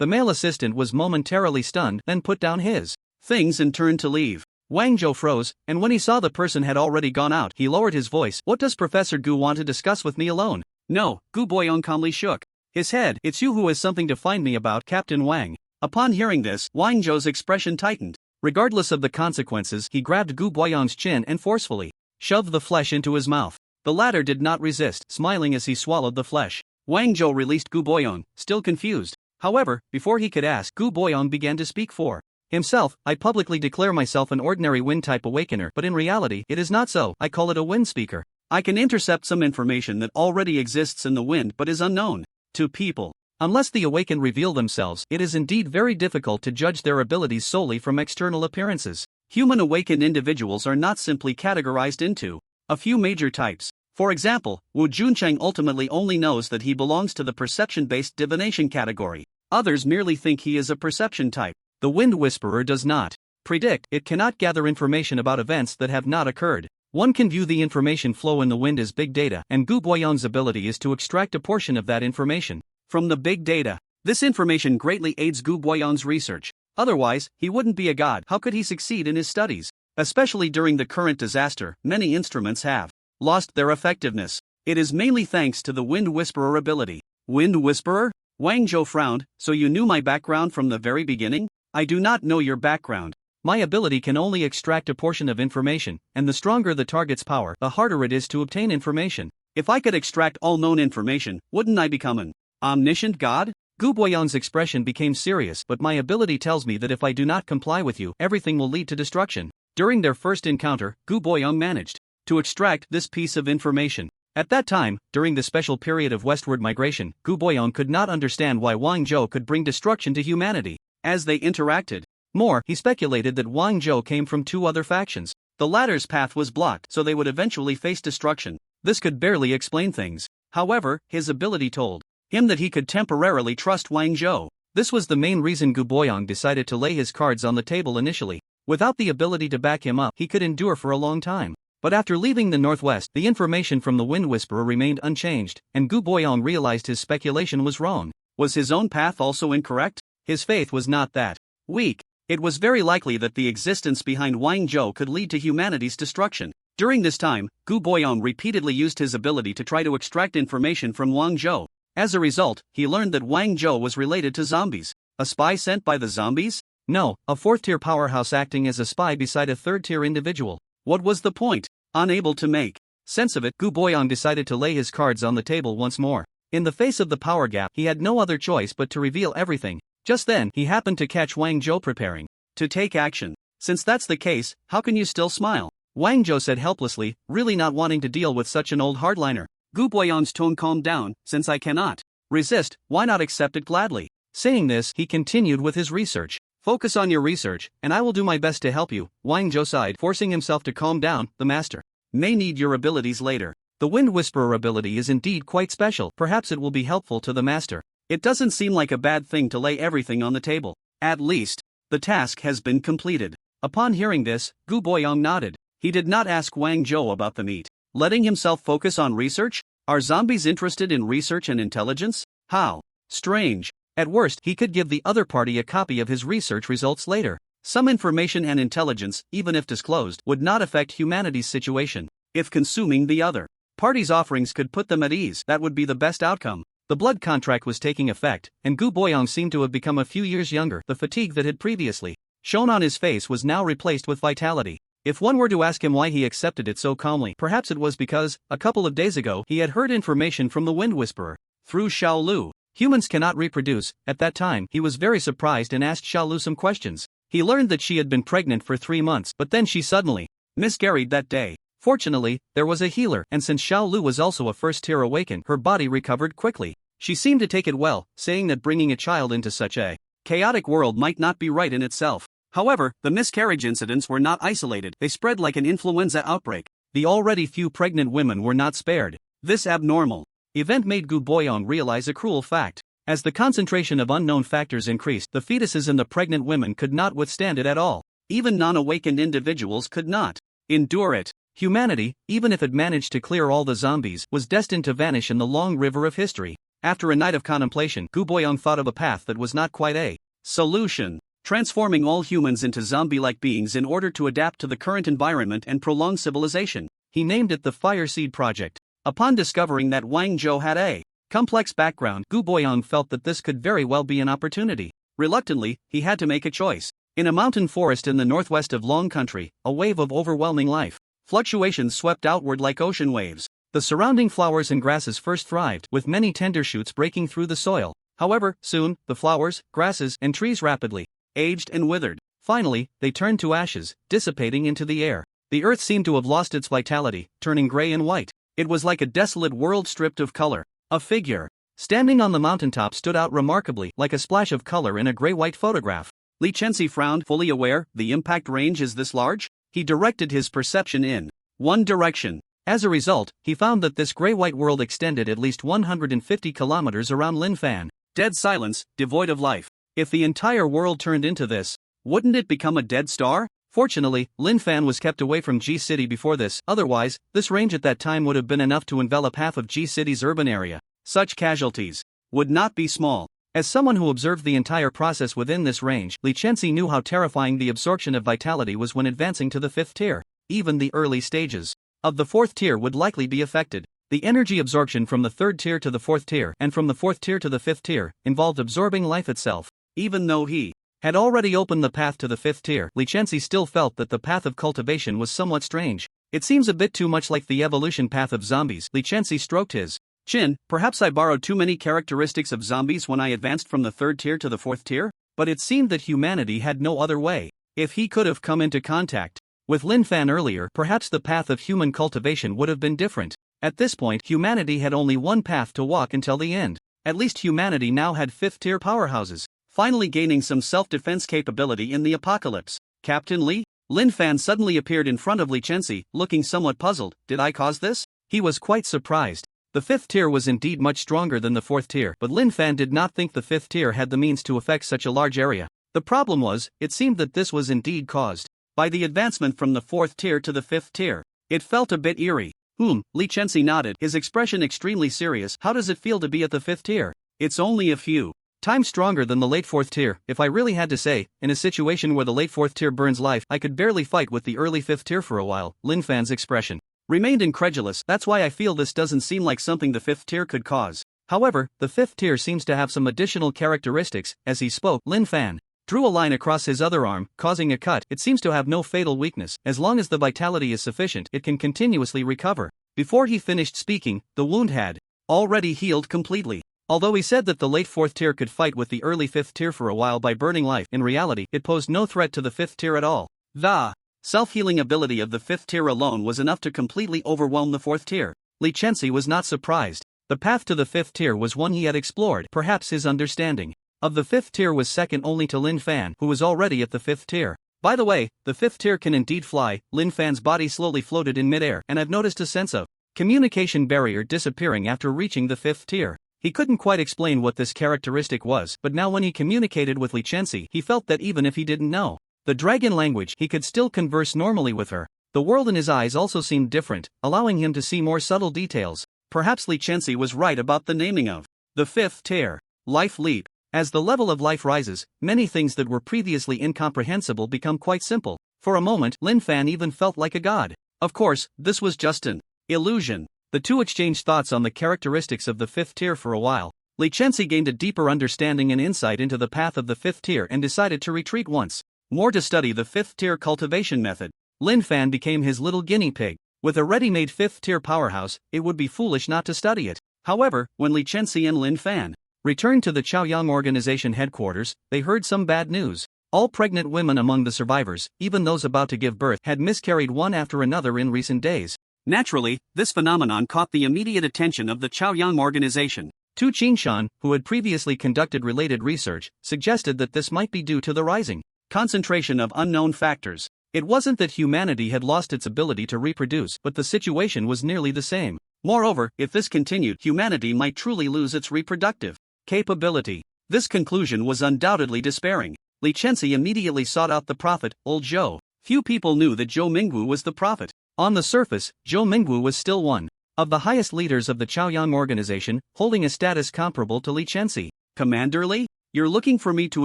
The male assistant was momentarily stunned, then put down his things and turned to leave. Wang Zhou froze, and when he saw the person had already gone out, he lowered his voice. "What does Professor Gu want to discuss with me alone?" "No," Gu Boyong calmly shook his head. "It's you who has something to find me about, Captain Wang." Upon hearing this, Wang Zhou's expression tightened. Regardless of the consequences, he grabbed Gu Boyong's chin and forcefully shoved the flesh into his mouth. The latter did not resist, smiling as he swallowed the flesh. Wang Zhou released Gu Boyong, still confused. However, before he could ask, Gu Boyong began to speak for himself. "I publicly declare myself an ordinary wind-type awakener, but in reality, it is not so. I call it a wind speaker. I can intercept some information that already exists in the wind but is unknown to people. Unless the awakened reveal themselves, it is indeed very difficult to judge their abilities solely from external appearances. Human awakened individuals are not simply categorized into a few major types. For example, Wu Juncheng ultimately only knows that he belongs to the perception-based divination category. Others merely think he is a perception type. The Wind Whisperer does not predict, it cannot gather information about events that have not occurred. One can view the information flow in the wind as big data, and Gu Boyong's ability is to extract a portion of that information from the big data. This information greatly aids Gu Boyong's research. Otherwise, he wouldn't be a god. How could he succeed in his studies? Especially during the current disaster, many instruments have lost their effectiveness. It is mainly thanks to the Wind Whisperer ability. Wind Whisperer? Wang Zhou frowned. "So you knew my background from the very beginning?" "I do not know your background. My ability can only extract a portion of information, and the stronger the target's power, the harder it is to obtain information. If I could extract all known information, wouldn't I become an omniscient god?" Gu Boyong's expression became serious. "But my ability tells me that if I do not comply with you, everything will lead to destruction." During their first encounter, Gu Boyong managed to extract this piece of information. At that time, during the special period of westward migration, Gu Boyong could not understand why Wang Zhou could bring destruction to humanity. As they interacted more, he speculated that Wang Zhou came from two other factions. The latter's path was blocked, so they would eventually face destruction. This could barely explain things. However, his ability told him that he could temporarily trust Wang Zhou. This was the main reason Gu Boyong decided to lay his cards on the table initially. Without the ability to back him up, he could endure for a long time. But after leaving the northwest, the information from the Wind Whisperer remained unchanged, and Gu Boyong realized his speculation was wrong. Was his own path also incorrect? His faith was not that weak. It was very likely that the existence behind Wang Zhou could lead to humanity's destruction. During this time, Gu Boyong repeatedly used his ability to try to extract information from Wang Zhou. As a result, he learned that Wang Zhou was related to zombies. A spy sent by the zombies? No, a fourth-tier powerhouse acting as a spy beside a third-tier individual. What was the point? Unable to make sense of it, Gu Boyong decided to lay his cards on the table once more. In the face of the power gap, he had no other choice but to reveal everything. Just then, he happened to catch Wang Zhou preparing to take action. Since that's the case, how can you still smile? Wang Zhou said helplessly, really not wanting to deal with such an old hardliner. Gu Boyong's tone calmed down. Since I cannot resist, why not accept it gladly? Saying this, he continued with his research. Focus on your research, and I will do my best to help you, Wang Zhou sighed, forcing himself to calm down. The master may need your abilities later. The Wind Whisperer ability is indeed quite special. Perhaps it will be helpful to the master. It doesn't seem like a bad thing to lay everything on the table. At least, the task has been completed. Upon hearing this, Gu Boyong nodded. He did not ask Wang Zhou about the meat. Letting himself focus on research? Are zombies interested in research and intelligence? How strange. At worst, he could give the other party a copy of his research results later. Some information and intelligence, even if disclosed, would not affect humanity's situation. If consuming the other party's offerings could put them at ease, that would be the best outcome. The blood contract was taking effect, and Gu Boyong seemed to have become a few years younger. The fatigue that had previously shown on his face was now replaced with vitality. If one were to ask him why he accepted it so calmly, perhaps it was because, a couple of days ago, he had heard information from the Wind Whisperer. Through Xiao Lu, humans cannot reproduce. At that time, he was very surprised and asked Xiao Lu some questions. He learned that she had been pregnant for 3 months, but then she suddenly miscarried that day. Fortunately, there was a healer, and since Xiao Lu was also a first-tier awakened, her body recovered quickly. She seemed to take it well, saying that bringing a child into such a chaotic world might not be right in itself. However, the miscarriage incidents were not isolated. They spread like an influenza outbreak. The already few pregnant women were not spared. This abnormal event made Gu Boyong realize a cruel fact. As the concentration of unknown factors increased, the fetuses in the pregnant women could not withstand it at all. Even non-awakened individuals could not endure it. Humanity, even if it managed to clear all the zombies, was destined to vanish in the long river of history. After a night of contemplation, Gu Boyong thought of a path that was not quite a solution. Transforming all humans into zombie-like beings in order to adapt to the current environment and prolong civilization. He named it the Fire Seed Project. Upon discovering that Wang Zhou had a complex background, Gu Boyong felt that this could very well be an opportunity. Reluctantly, he had to make a choice. In a mountain forest in the northwest of Long Country, a wave of overwhelming life fluctuations swept outward like ocean waves. The surrounding flowers and grasses first thrived, with many tender shoots breaking through the soil. However, soon, the flowers, grasses, and trees rapidly aged and withered. Finally, they turned to ashes, dissipating into the air. The earth seemed to have lost its vitality, turning gray and white. It was like a desolate world stripped of color. A figure standing on the mountaintop stood out remarkably, like a splash of color in a gray-white photograph. Li Chenxi frowned, fully aware. The impact range is this large? He directed his perception in one direction. As a result, he found that this gray-white world extended at least 150 kilometers around Linfan. Dead silence, devoid of life. If the entire world turned into this, wouldn't it become a dead star? Fortunately, Linfan was kept away from G City before this, otherwise, this range at that time would have been enough to envelop half of G City's urban area. Such casualties would not be small. As someone who observed the entire process within this range, Li Chenxi knew how terrifying the absorption of vitality was when advancing to the 5th tier. Even the early stages of the 4th tier would likely be affected. The energy absorption from the 3rd tier to the 4th tier and from the 4th tier to the 5th tier involved absorbing life itself. Even though he had already opened the path to the 5th tier, Li Chenxi still felt that the path of cultivation was somewhat strange. It seems a bit too much like the evolution path of zombies. Li Chenxi stroked his chin. Perhaps I borrowed too many characteristics of zombies when I advanced from the 3rd tier to the 4th tier? But it seemed that humanity had no other way. If he could have come into contact with Linfan earlier, perhaps the path of human cultivation would have been different. At this point, humanity had only one path to walk until the end. At least humanity now had 5th-tier powerhouses, finally gaining some self-defense capability in the apocalypse. Captain Lee? Lin Fan suddenly appeared in front of Li Chenxi, looking somewhat puzzled. Did I cause this? He was quite surprised. The 5th tier was indeed much stronger than the 4th tier, but Lin Fan did not think the 5th tier had the means to affect such a large area. The problem was, it seemed that this was indeed caused by the advancement from the 4th tier to the 5th tier. It felt a bit eerie. Li Chenxi nodded, his expression extremely serious. How does it feel to be at the 5th tier? It's only a few times stronger than the late 4th tier. If I really had to say, in a situation where the late 4th tier burns life, I could barely fight with the early 5th tier for a while. Lin Fan's expression remained incredulous. That's why I feel this doesn't seem like something the 5th tier could cause. However, the 5th tier seems to have some additional characteristics. As he spoke, Lin Fan drew a line across his other arm, causing a cut. It seems to have no fatal weakness. As long as the vitality is sufficient, it can continuously recover. Before he finished speaking, the wound had already healed completely. Although he said that the late 4th tier could fight with the early 5th tier for a while by burning life, in reality, it posed no threat to the 5th tier at all. The self-healing ability of the 5th tier alone was enough to completely overwhelm the 4th tier. Li Chenxi was not surprised. The path to the 5th tier was one he had explored. Perhaps his understanding of the 5th tier was second only to Lin Fan, who was already at the 5th tier. By the way, the 5th tier can indeed fly. Lin Fan's body slowly floated in midair, and I've noticed a sense of communication barrier disappearing after reaching the 5th tier. He couldn't quite explain what this characteristic was, but now when he communicated with Li Chenxi, he felt that even if he didn't know the dragon language, he could still converse normally with her. The world in his eyes also seemed different, allowing him to see more subtle details. Perhaps Li Chenxi was right about the naming of the 5th tier. Life leap. As the level of life rises, many things that were previously incomprehensible become quite simple. For a moment, Lin Fan even felt like a god. Of course, this was just an illusion. The two exchanged thoughts on the characteristics of the 5th tier for a while. Li Chenxi gained a deeper understanding and insight into the path of the 5th tier and decided to retreat once more to study the 5th tier cultivation method. Lin Fan became his little guinea pig. With a ready-made 5th tier powerhouse, it would be foolish not to study it. However, when Li Chenxi and Lin Fan returned to the Chaoyang organization headquarters, they heard some bad news. All pregnant women among the survivors, even those about to give birth, had miscarried one after another in recent days. Naturally, this phenomenon caught the immediate attention of the Chaoyang organization. Tu Qingshan, who had previously conducted related research, suggested that this might be due to the rising concentration of unknown factors. It wasn't that humanity had lost its ability to reproduce, but the situation was nearly the same. Moreover, if this continued, humanity might truly lose its reproductive capability. This conclusion was undoubtedly despairing. Li Chenxi immediately sought out the prophet, old Zhou. Few people knew that Zhou Mingwu was the prophet. On the surface, Zhou Mingwu was still one of the highest leaders of the Chaoyang organization, holding a status comparable to Li Chenxi. Commander Li, you're looking for me to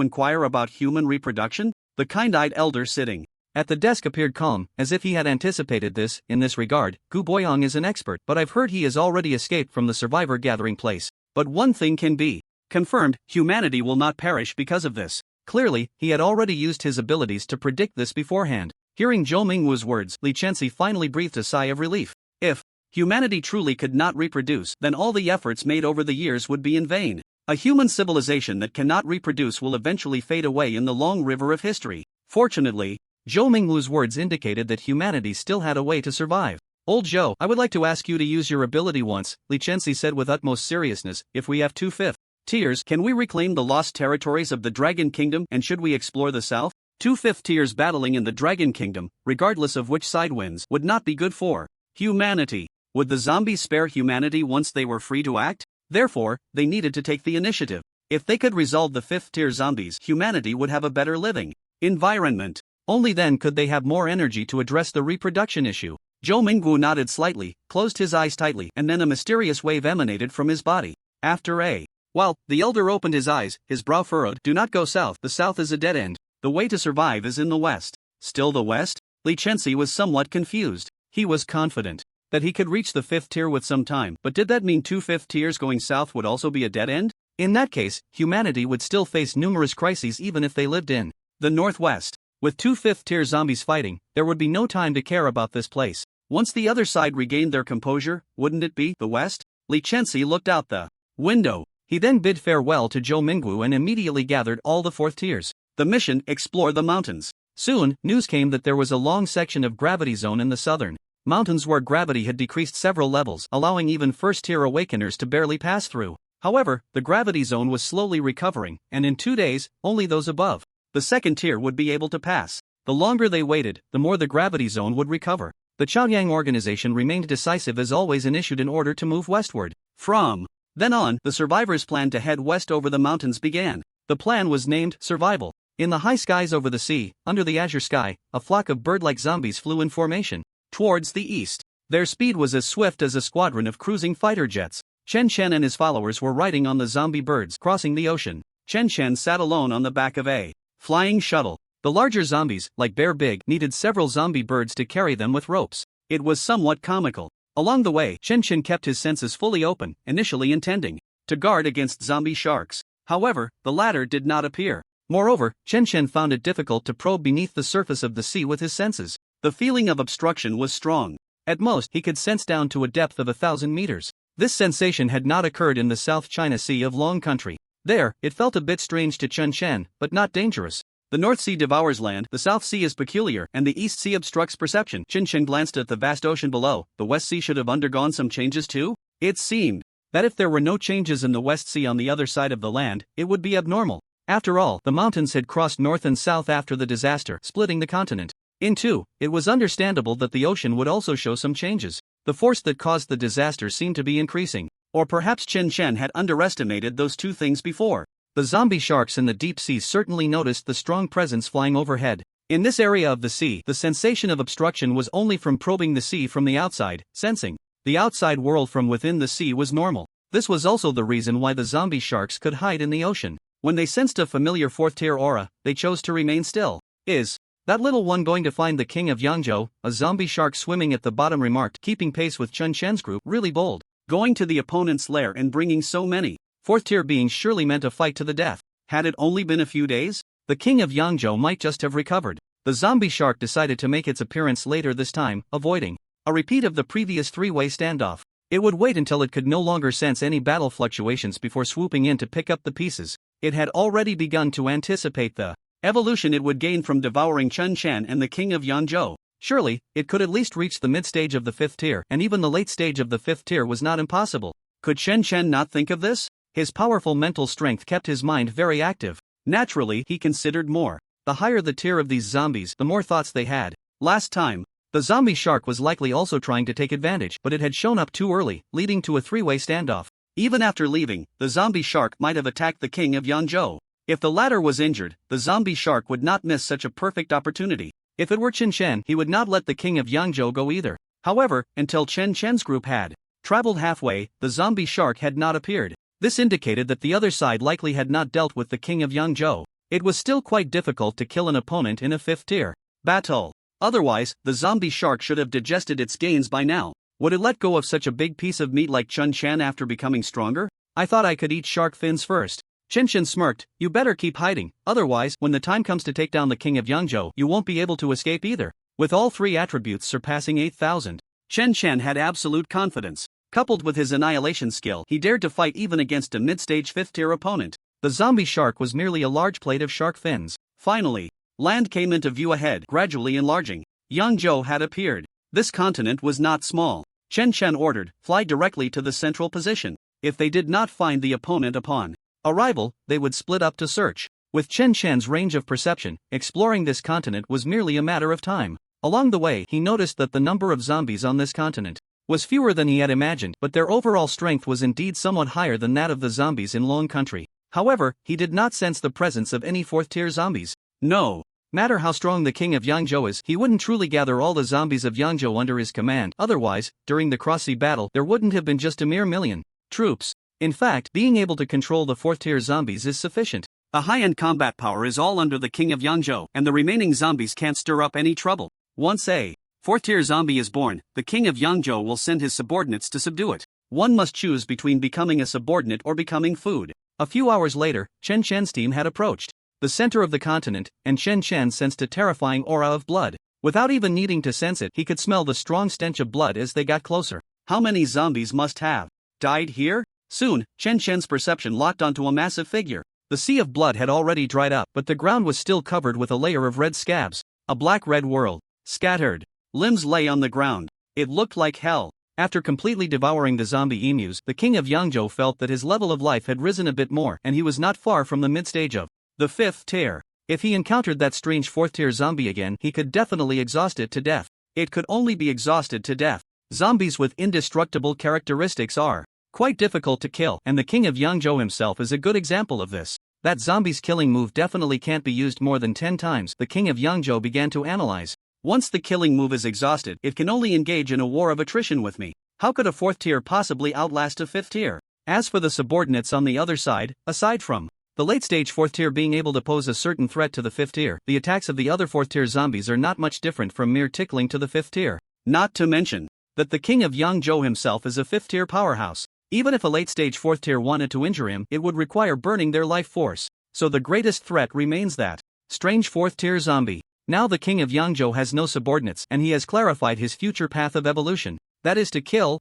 inquire about human reproduction? The kind-eyed elder sitting at the desk appeared calm, as if he had anticipated this. In this regard, Gu Boyong is an expert, but I've heard he has already escaped from the survivor gathering place. But one thing can be confirmed: humanity will not perish because of this. Clearly, he had already used his abilities to predict this beforehand. Hearing Zhou Mingwu's words, Li Chenxi finally breathed a sigh of relief. If humanity truly could not reproduce, then all the efforts made over the years would be in vain. A human civilization that cannot reproduce will eventually fade away in the long river of history. Fortunately, Zhou Mingwu's words indicated that humanity still had a way to survive. Old Zhou, I would like to ask you to use your ability once, Li Chenxi said with utmost seriousness. If we have 2 5th tiers, can we reclaim the lost territories of the Dragon Kingdom, and should we explore the south? 2 5th tiers battling in the Dragon Kingdom, regardless of which side wins, would not be good for humanity. Would the zombies spare humanity once they were free to act? Therefore, they needed to take the initiative. If they could resolve the 5th tier zombies, humanity would have a better living environment. Only then could they have more energy to address the reproduction issue. Zhou Mingwu nodded slightly, closed his eyes tightly, and then a mysterious wave emanated from his body. After a while, the elder opened his eyes, his brow furrowed. Do not go south. The south is a dead end. The way to survive is in the west. Still the west? Li Chenxi was somewhat confused. He was confident that he could reach the 5th tier with some time, but did that mean 2 5th tiers going south would also be a dead end? In that case, humanity would still face numerous crises even if they lived in the northwest. With 2 5th tier zombies fighting, there would be no time to care about this place. Once the other side regained their composure, wouldn't it be the west? Li Chenxi looked out the window. He then bid farewell to Zhou Mingwu and immediately gathered all the 4th tiers. The mission: explore the mountains. Soon, news came that there was a long section of gravity zone in the southern mountains where gravity had decreased several levels, allowing even first-tier awakeners to barely pass through. However, the gravity zone was slowly recovering, and in 2 days, only those above the second tier would be able to pass. The longer they waited, the more the gravity zone would recover. The Chaoyang organization remained decisive as always and issued an order to move westward. From then on, the survivors' plan to head west over the mountains began. The plan was named Survival. In the high skies over the sea, under the azure sky, a flock of bird-like zombies flew in formation towards the east. Their speed was as swift as a squadron of cruising fighter jets. Chen Chen and his followers were riding on the zombie birds crossing the ocean. Chen Chen sat alone on the back of a flying shuttle. The larger zombies, like Bear Big, needed several zombie birds to carry them with ropes. It was somewhat comical. Along the way, Chen Chen kept his senses fully open, initially intending to guard against zombie sharks. However, the latter did not appear. Moreover, Chen Chen found it difficult to probe beneath the surface of the sea with his senses. The feeling of obstruction was strong. At most, he could sense down to a depth of 1,000 meters. This sensation had not occurred in the South China Sea of Long Country. There, it felt a bit strange to Chen Chen, but not dangerous. The North Sea devours land, the South Sea is peculiar, and the East Sea obstructs perception. Chen Chen glanced at the vast ocean below. The West Sea should have undergone some changes too? It seemed that if there were no changes in the West Sea on the other side of the land, it would be abnormal. After all, the mountains had crossed north and south after the disaster, splitting the continent in two. It was understandable that the ocean would also show some changes. The force that caused the disaster seemed to be increasing. Or perhaps Chen Chen had underestimated those two things before. The zombie sharks in the deep sea certainly noticed the strong presence flying overhead. In this area of the sea, the sensation of obstruction was only from probing the sea from the outside. Sensing the outside world from within the sea was normal. This was also the reason why the zombie sharks could hide in the ocean. When they sensed a familiar fourth-tier aura, they chose to remain still. Is that little one going to find the king of Yangzhou? A zombie shark swimming at the bottom remarked, keeping pace with Chen Chen's group. Really bold. Going to the opponent's lair and bringing so many fourth-tier beings surely meant a fight to the death. Had it only been a few days, the king of Yangzhou might just have recovered. The zombie shark decided to make its appearance later this time, avoiding a repeat of the previous three-way standoff. It would wait until it could no longer sense any battle fluctuations before swooping in to pick up the pieces. It had already begun to anticipate the evolution it would gain from devouring Chen Chen and the king of Yangzhou. Surely, it could at least reach the mid-stage of the fifth tier, and even the late stage of the fifth tier was not impossible. Could Chen Chen not think of this? His powerful mental strength kept his mind very active. Naturally, he considered more. The higher the tier of these zombies, the more thoughts they had. Last time, the zombie shark was likely also trying to take advantage, but it had shown up too early, leading to a three-way standoff. Even after leaving, the zombie shark might have attacked the king of Yangzhou. If the latter was injured, the zombie shark would not miss such a perfect opportunity. If it were Chen Chen, he would not let the king of Yangzhou go either. However, until Chen Chen's group had traveled halfway, the zombie shark had not appeared. This indicated that the other side likely had not dealt with the king of Yangzhou. It was still quite difficult to kill an opponent in a fifth tier battle. Otherwise, the zombie shark should have digested its gains by now. Would it let go of such a big piece of meat like Chen Chen after becoming stronger? I thought I could eat shark fins first. Chen Chen smirked. You better keep hiding, otherwise, when the time comes to take down the king of Yangzhou, you won't be able to escape either. With all three attributes surpassing 8,000, Chen Chen had absolute confidence. Coupled with his annihilation skill, he dared to fight even against a mid-stage fifth-tier opponent. The zombie shark was merely a large plate of shark fins. Finally, land came into view ahead, gradually enlarging. Yangzhou had appeared. This continent was not small. Chen Chen ordered, fly directly to the central position. If they did not find the opponent upon arrival, they would split up to search. With Chen Chen's range of perception, exploring this continent was merely a matter of time. Along the way, he noticed that the number of zombies on this continent was fewer than he had imagined, but their overall strength was indeed somewhat higher than that of the zombies in Long Country. However, he did not sense the presence of any fourth-tier zombies. No matter how strong the king of Yangzhou is, he wouldn't truly gather all the zombies of Yangzhou under his command. Otherwise, during the cross-sea battle, there wouldn't have been just a mere million troops. In fact, being able to control the fourth-tier zombies is sufficient. A high-end combat power is all under the king of Yangzhou, and the remaining zombies can't stir up any trouble. Once a fourth-tier zombie is born, the king of Yangzhou will send his subordinates to subdue it. One must choose between becoming a subordinate or becoming food. A few hours later, Chen Chen's team had approached the center of the continent, and Chen Chen sensed a terrifying aura of blood. Without even needing to sense it, he could smell the strong stench of blood as they got closer. How many zombies must have died here? Soon, Chen Chen's perception locked onto a massive figure. The sea of blood had already dried up, but the ground was still covered with a layer of red scabs. A black-red world. Scattered limbs lay on the ground. It looked like hell. After completely devouring the zombie emus, the king of Yangzhou felt that his level of life had risen a bit more and he was not far from the mid-stage of the 5th tier. If he encountered that strange 4th tier zombie again, he could definitely exhaust it to death. It could only be exhausted to death. Zombies with indestructible characteristics are quite difficult to kill, and the king of Yangzhou himself is a good example of this. That zombie's killing move definitely can't be used more than 10 times, the king of Yangzhou began to analyze. Once the killing move is exhausted, it can only engage in a war of attrition with me. How could a 4th tier possibly outlast a 5th tier? As for the subordinates on the other side, aside from the late-stage 4th tier being able to pose a certain threat to the 5th tier, the attacks of the other 4th tier zombies are not much different from mere tickling to the 5th tier. Not to mention that the king of Yangzhou himself is a 5th tier powerhouse. Even if a late-stage 4th tier wanted to injure him, it would require burning their life force. So the greatest threat remains that strange 4th tier zombie. Now the king of Yangzhou has no subordinates and he has clarified his future path of evolution. That is to kill,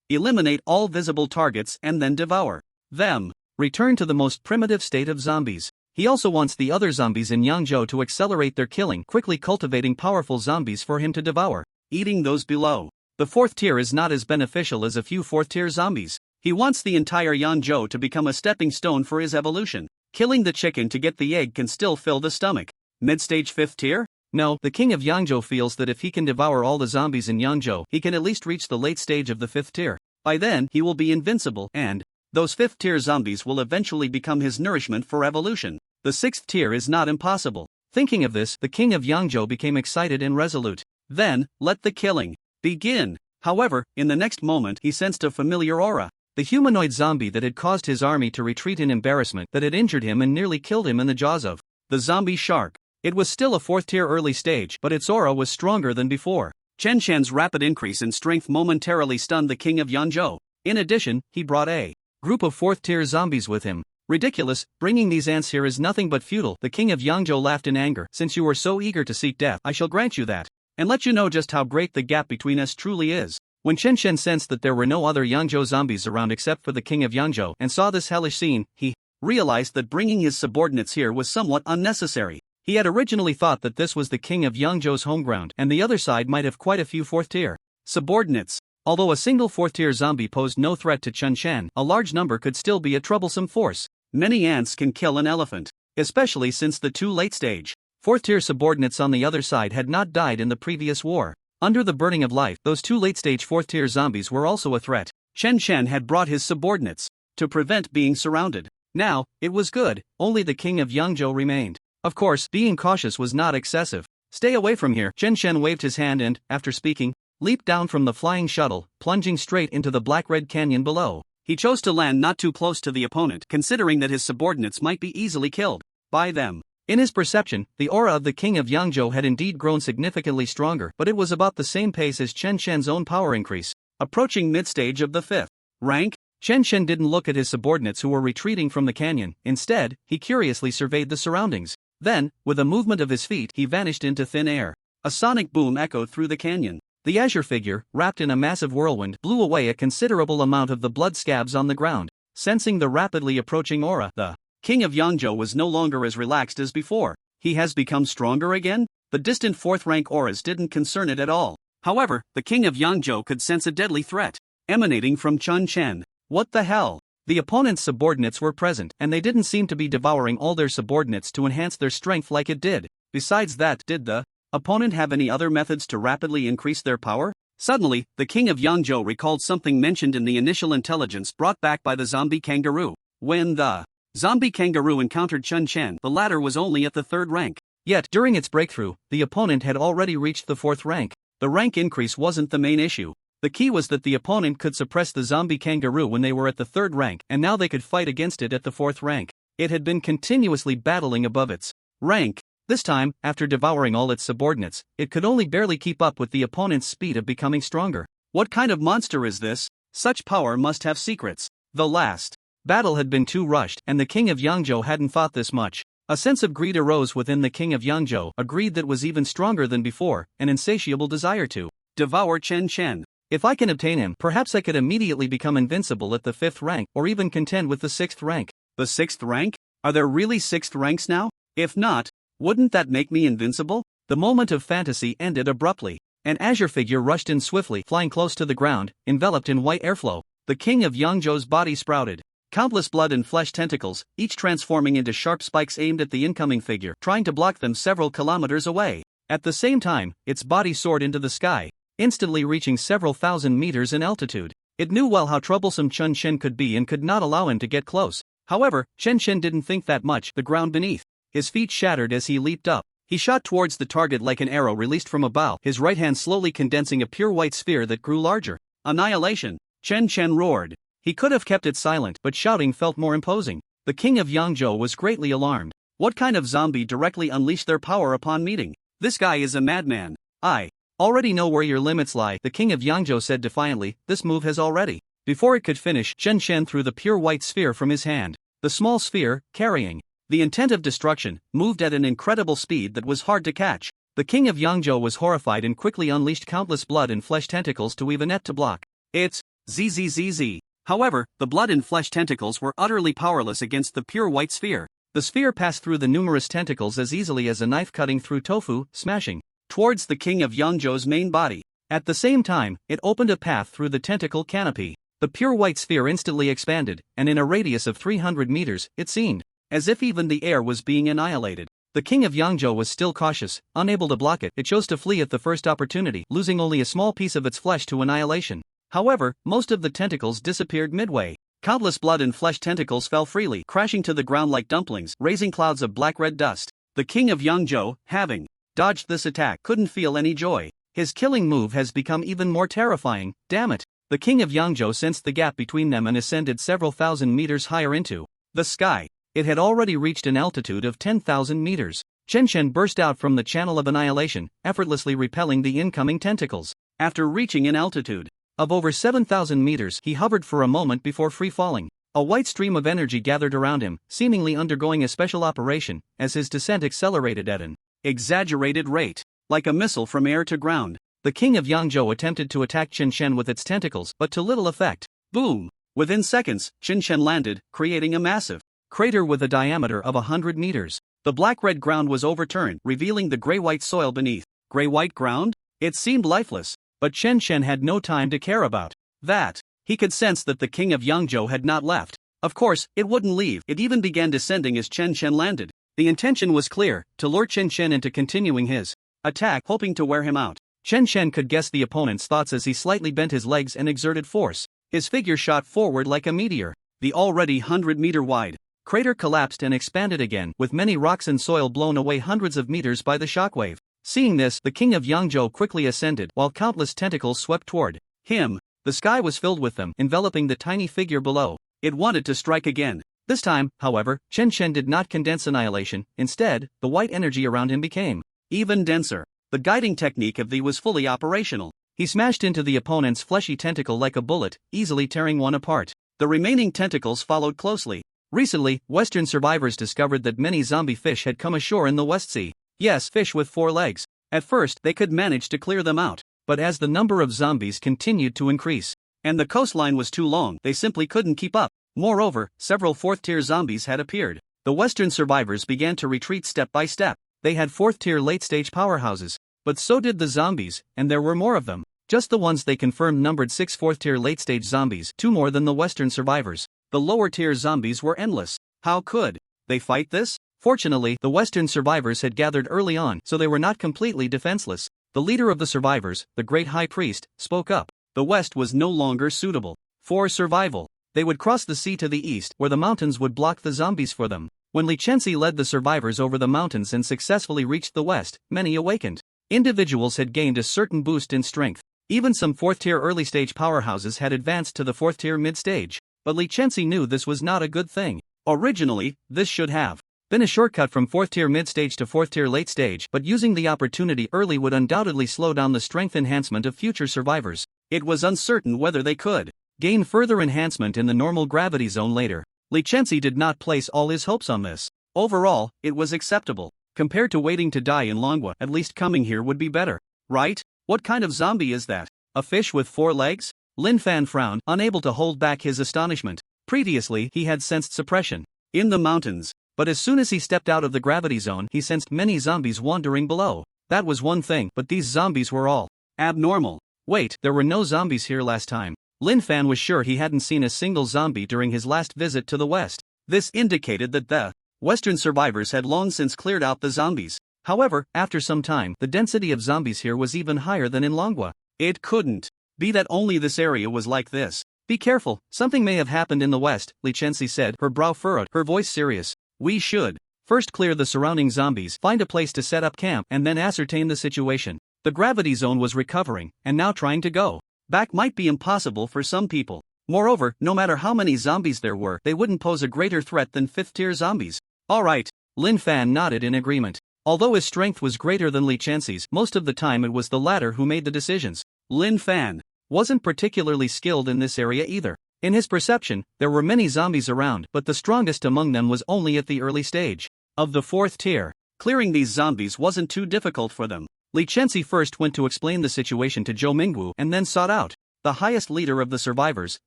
eliminate all visible targets and then devour them. Return to the most primitive state of zombies. He also wants the other zombies in Yangzhou to accelerate their killing, quickly cultivating powerful zombies for him to devour, eating those below. The 4th tier is not as beneficial as a few 4th tier zombies. He wants the entire Yangzhou to become a stepping stone for his evolution. Killing the chicken to get the egg can still fill the stomach. Mid-stage 5th tier? No, the king of Yangzhou feels that if he can devour all the zombies in Yangzhou, he can at least reach the late stage of the 5th tier. By then, he will be invincible, and those 5th tier zombies will eventually become his nourishment for evolution. The 6th tier is not impossible. Thinking of this, the king of Yangzhou became excited and resolute. Then, let the killing begin. However, in the next moment, he sensed a familiar aura. The humanoid zombie that had caused his army to retreat in embarrassment, that had injured him and nearly killed him in the jaws of the zombie shark. It was still a 4th tier early stage, but its aura was stronger than before. Chen Shen's rapid increase in strength momentarily stunned the king of Yangzhou. In addition, he brought a group of 4th tier zombies with him. Ridiculous, bringing these ants here is nothing but futile. The king of Yangzhou laughed in anger. Since you were so eager to seek death, I shall grant you that, and let you know just how great the gap between us truly is. When Chen Shen sensed that there were no other Yangzhou zombies around except for the king of Yangzhou and saw this hellish scene, he realized that bringing his subordinates here was somewhat unnecessary. He had originally thought that this was the king of Yangzhou's home ground and the other side might have quite a few 4th tier subordinates. Although a single 4th tier zombie posed no threat to Chen Shen, a large number could still be a troublesome force. Many ants can kill an elephant, especially since the 2 late-stage 4th tier subordinates on the other side had not died in the previous war. Under the burning of life, those 2 late-stage 4th tier zombies were also a threat. Chen Shen had brought his subordinates to prevent being surrounded. Now, it was good, only the king of Yangzhou remained. Of course, being cautious was not excessive. Stay away from here. Chen Shen waved his hand and, after speaking, leaped down from the flying shuttle, plunging straight into the black-red canyon below. He chose to land not too close to the opponent, considering that his subordinates might be easily killed by them. In his perception, the aura of the king of Yangzhou had indeed grown significantly stronger, but it was about the same pace as Chen Shen's own power increase. Approaching mid-stage of the 5th rank, Chen Shen didn't look at his subordinates who were retreating from the canyon. Instead, he curiously surveyed the surroundings. Then, with a movement of his feet, he vanished into thin air. A sonic boom echoed through the canyon. The azure figure, wrapped in a massive whirlwind, blew away a considerable amount of the blood scabs on the ground. Sensing the rapidly approaching aura, the king of Yangzhou was no longer as relaxed as before. He has become stronger again? The distant 4th rank auras didn't concern it at all. However, the king of Yangzhou could sense a deadly threat emanating from Chen Shen. What the hell? The opponent's subordinates were present, and they didn't seem to be devouring all their subordinates to enhance their strength like it did. Besides that, did the opponent have any other methods to rapidly increase their power? Suddenly, the king of Yangzhou recalled something mentioned in the initial intelligence brought back by the zombie kangaroo. When the zombie kangaroo encountered Chen Shen, the latter was only at the 3rd rank. Yet, during its breakthrough, the opponent had already reached the 4th rank. The rank increase wasn't the main issue. The key was that the opponent could suppress the zombie kangaroo when they were at the 3rd rank, and now they could fight against it at the 4th rank. It had been continuously battling above its rank. This time, after devouring all its subordinates, it could only barely keep up with the opponent's speed of becoming stronger. What kind of monster is this? Such power must have secrets. The last battle had been too rushed, and the king of Yangzhou hadn't fought this much. A sense of greed arose within the king of Yangzhou, a greed that was even stronger than before, an insatiable desire to devour Chen Shen. If I can obtain him, perhaps I could immediately become invincible at the 5th rank, or even contend with the 6th rank. The 6th rank? Are there really 6th ranks now? If not, wouldn't that make me invincible? The moment of fantasy ended abruptly. An azure figure rushed in swiftly, flying close to the ground, enveloped in white airflow. The king of Yangzhou's body sprouted. Countless blood and flesh tentacles, each transforming into sharp spikes aimed at the incoming figure, trying to block them several kilometers away. At the same time, its body soared into the sky, instantly reaching several thousand meters in altitude. It knew well how troublesome Chen Shen could be and could not allow him to get close. However, Chen Shen didn't think that much. The ground beneath his feet shattered as he leaped up. He shot towards the target like an arrow released from a bow, his right hand slowly condensing a pure white sphere that grew larger. Annihilation! Chen Shen roared. He could have kept it silent, but shouting felt more imposing. The king of Yangzhou was greatly alarmed. What kind of zombie directly unleashed their power upon meeting? This guy is a madman. I already know where your limits lie, the king of Yangzhou said defiantly. This move has already. Before it could finish, Chen Shen threw the pure white sphere from his hand. The small sphere, carrying the intent of destruction, moved at an incredible speed that was hard to catch. The king of Yangzhou was horrified and quickly unleashed countless blood and flesh tentacles to weave a net to block its zzz. However, the blood and flesh tentacles were utterly powerless against the pure white sphere. The sphere passed through the numerous tentacles as easily as a knife cutting through tofu, smashing towards the king of Yangzhou's main body. At the same time, it opened a path through the tentacle canopy. The pure white sphere instantly expanded, and in a radius of 300 meters, it seemed as if even the air was being annihilated. The king of Yangzhou was still cautious, unable to block it. It chose to flee at the first opportunity, losing only a small piece of its flesh to annihilation. However, most of the tentacles disappeared midway. Countless blood and flesh tentacles fell freely, crashing to the ground like dumplings, raising clouds of black-red dust. The king of Yangzhou, having dodged this attack, couldn't feel any joy. His killing move has become even more terrifying. Damn it! The king of Yangzhou sensed the gap between them and ascended several thousand meters higher into the sky. It had already reached an altitude of 10,000 meters. Chen Shen burst out from the channel of annihilation, effortlessly repelling the incoming tentacles. After reaching an altitude of over 7,000 meters, he hovered for a moment before free-falling. A white stream of energy gathered around him, seemingly undergoing a special operation, as his descent accelerated at an exaggerated rate. Like a missile from air to ground, the king of Yangzhou attempted to attack Chen Shen with its tentacles, but to little effect. Boom! Within seconds, Chen Shen landed, creating a massive crater with a diameter of 100 meters. The black-red ground was overturned, revealing the gray-white soil beneath. Gray-white ground? It seemed lifeless, but Chen Shen had no time to care about that. He could sense that the king of Yangzhou had not left. Of course, it wouldn't leave. It even began descending as Chen Shen landed. The intention was clear, to lure Chen Shen into continuing his attack, hoping to wear him out. Chen Shen could guess the opponent's thoughts as he slightly bent his legs and exerted force. His figure shot forward like a meteor. The already 100-meter-wide crater collapsed and expanded again, with many rocks and soil blown away hundreds of meters by the shockwave. Seeing this, the king of Yangzhou quickly ascended, while countless tentacles swept toward him. The sky was filled with them, enveloping the tiny figure below. It wanted to strike again. This time, however, Chen Shen did not condense annihilation. Instead, the white energy around him became even denser. The guiding technique of the was fully operational. He smashed into the opponent's fleshy tentacle like a bullet, easily tearing one apart. The remaining tentacles followed closely. Recently, Western survivors discovered that many zombie fish had come ashore in the West Sea. Yes, fish with 4 legs. At first, they could manage to clear them out. But as the number of zombies continued to increase, and the coastline was too long, they simply couldn't keep up. Moreover, several 4th-tier zombies had appeared. The Western survivors began to retreat step by step. They had 4th-tier late-stage powerhouses. But so did the zombies, and there were more of them. Just the ones they confirmed numbered 6 4th-tier late-stage zombies, 2 more than the Western survivors. The lower-tier zombies were endless. How could they fight this? Fortunately, the Western survivors had gathered early on, so they were not completely defenseless. The leader of the survivors, the great high priest, spoke up. The West was no longer suitable for survival. They would cross the sea to the east, where the mountains would block the zombies for them. When Li Chenxi led the survivors over the mountains and successfully reached the west, many awakened. Individuals had gained a certain boost in strength. Even some 4th-tier early-stage powerhouses had advanced to the 4th-tier mid-stage. But Li Chenxi knew this was not a good thing. Originally, this should have been a shortcut from 4th-tier mid-stage to 4th-tier late-stage, but using the opportunity early would undoubtedly slow down the strength enhancement of future survivors. It was uncertain whether they could gain further enhancement in the normal gravity zone later. Li Chenxi did not place all his hopes on this. Overall, it was acceptable. Compared to waiting to die in Longwa, at least coming here would be better. Right? What kind of zombie is that? A fish with 4 legs? Lin Fan frowned, unable to hold back his astonishment. Previously, he had sensed suppression in the mountains, but as soon as he stepped out of the gravity zone, he sensed many zombies wandering below. That was one thing, but these zombies were all abnormal. Wait, there were no zombies here last time. Lin Fan was sure he hadn't seen a single zombie during his last visit to the West. This indicated that the Western survivors had long since cleared out the zombies. However, after some time, the density of zombies here was even higher than in Longwa. It couldn't be that only this area was like this. Be careful, something may have happened in the West, Li Chenxi said, her brow furrowed, her voice serious. We should first clear the surrounding zombies, find a place to set up camp, and then ascertain the situation. The gravity zone was recovering, and now trying to go back might be impossible for some people. Moreover, no matter how many zombies there were, they wouldn't pose a greater threat than 5th-tier zombies. All right. Lin Fan nodded in agreement. Although his strength was greater than Li Chenxi's, most of the time it was the latter who made the decisions. Lin Fan wasn't particularly skilled in this area either. In his perception, there were many zombies around, but the strongest among them was only at the early stage of the 4th tier. Clearing these zombies wasn't too difficult for them. Li Chenxi first went to explain the situation to Zhou Mingwu and then sought out the highest leader of the survivors,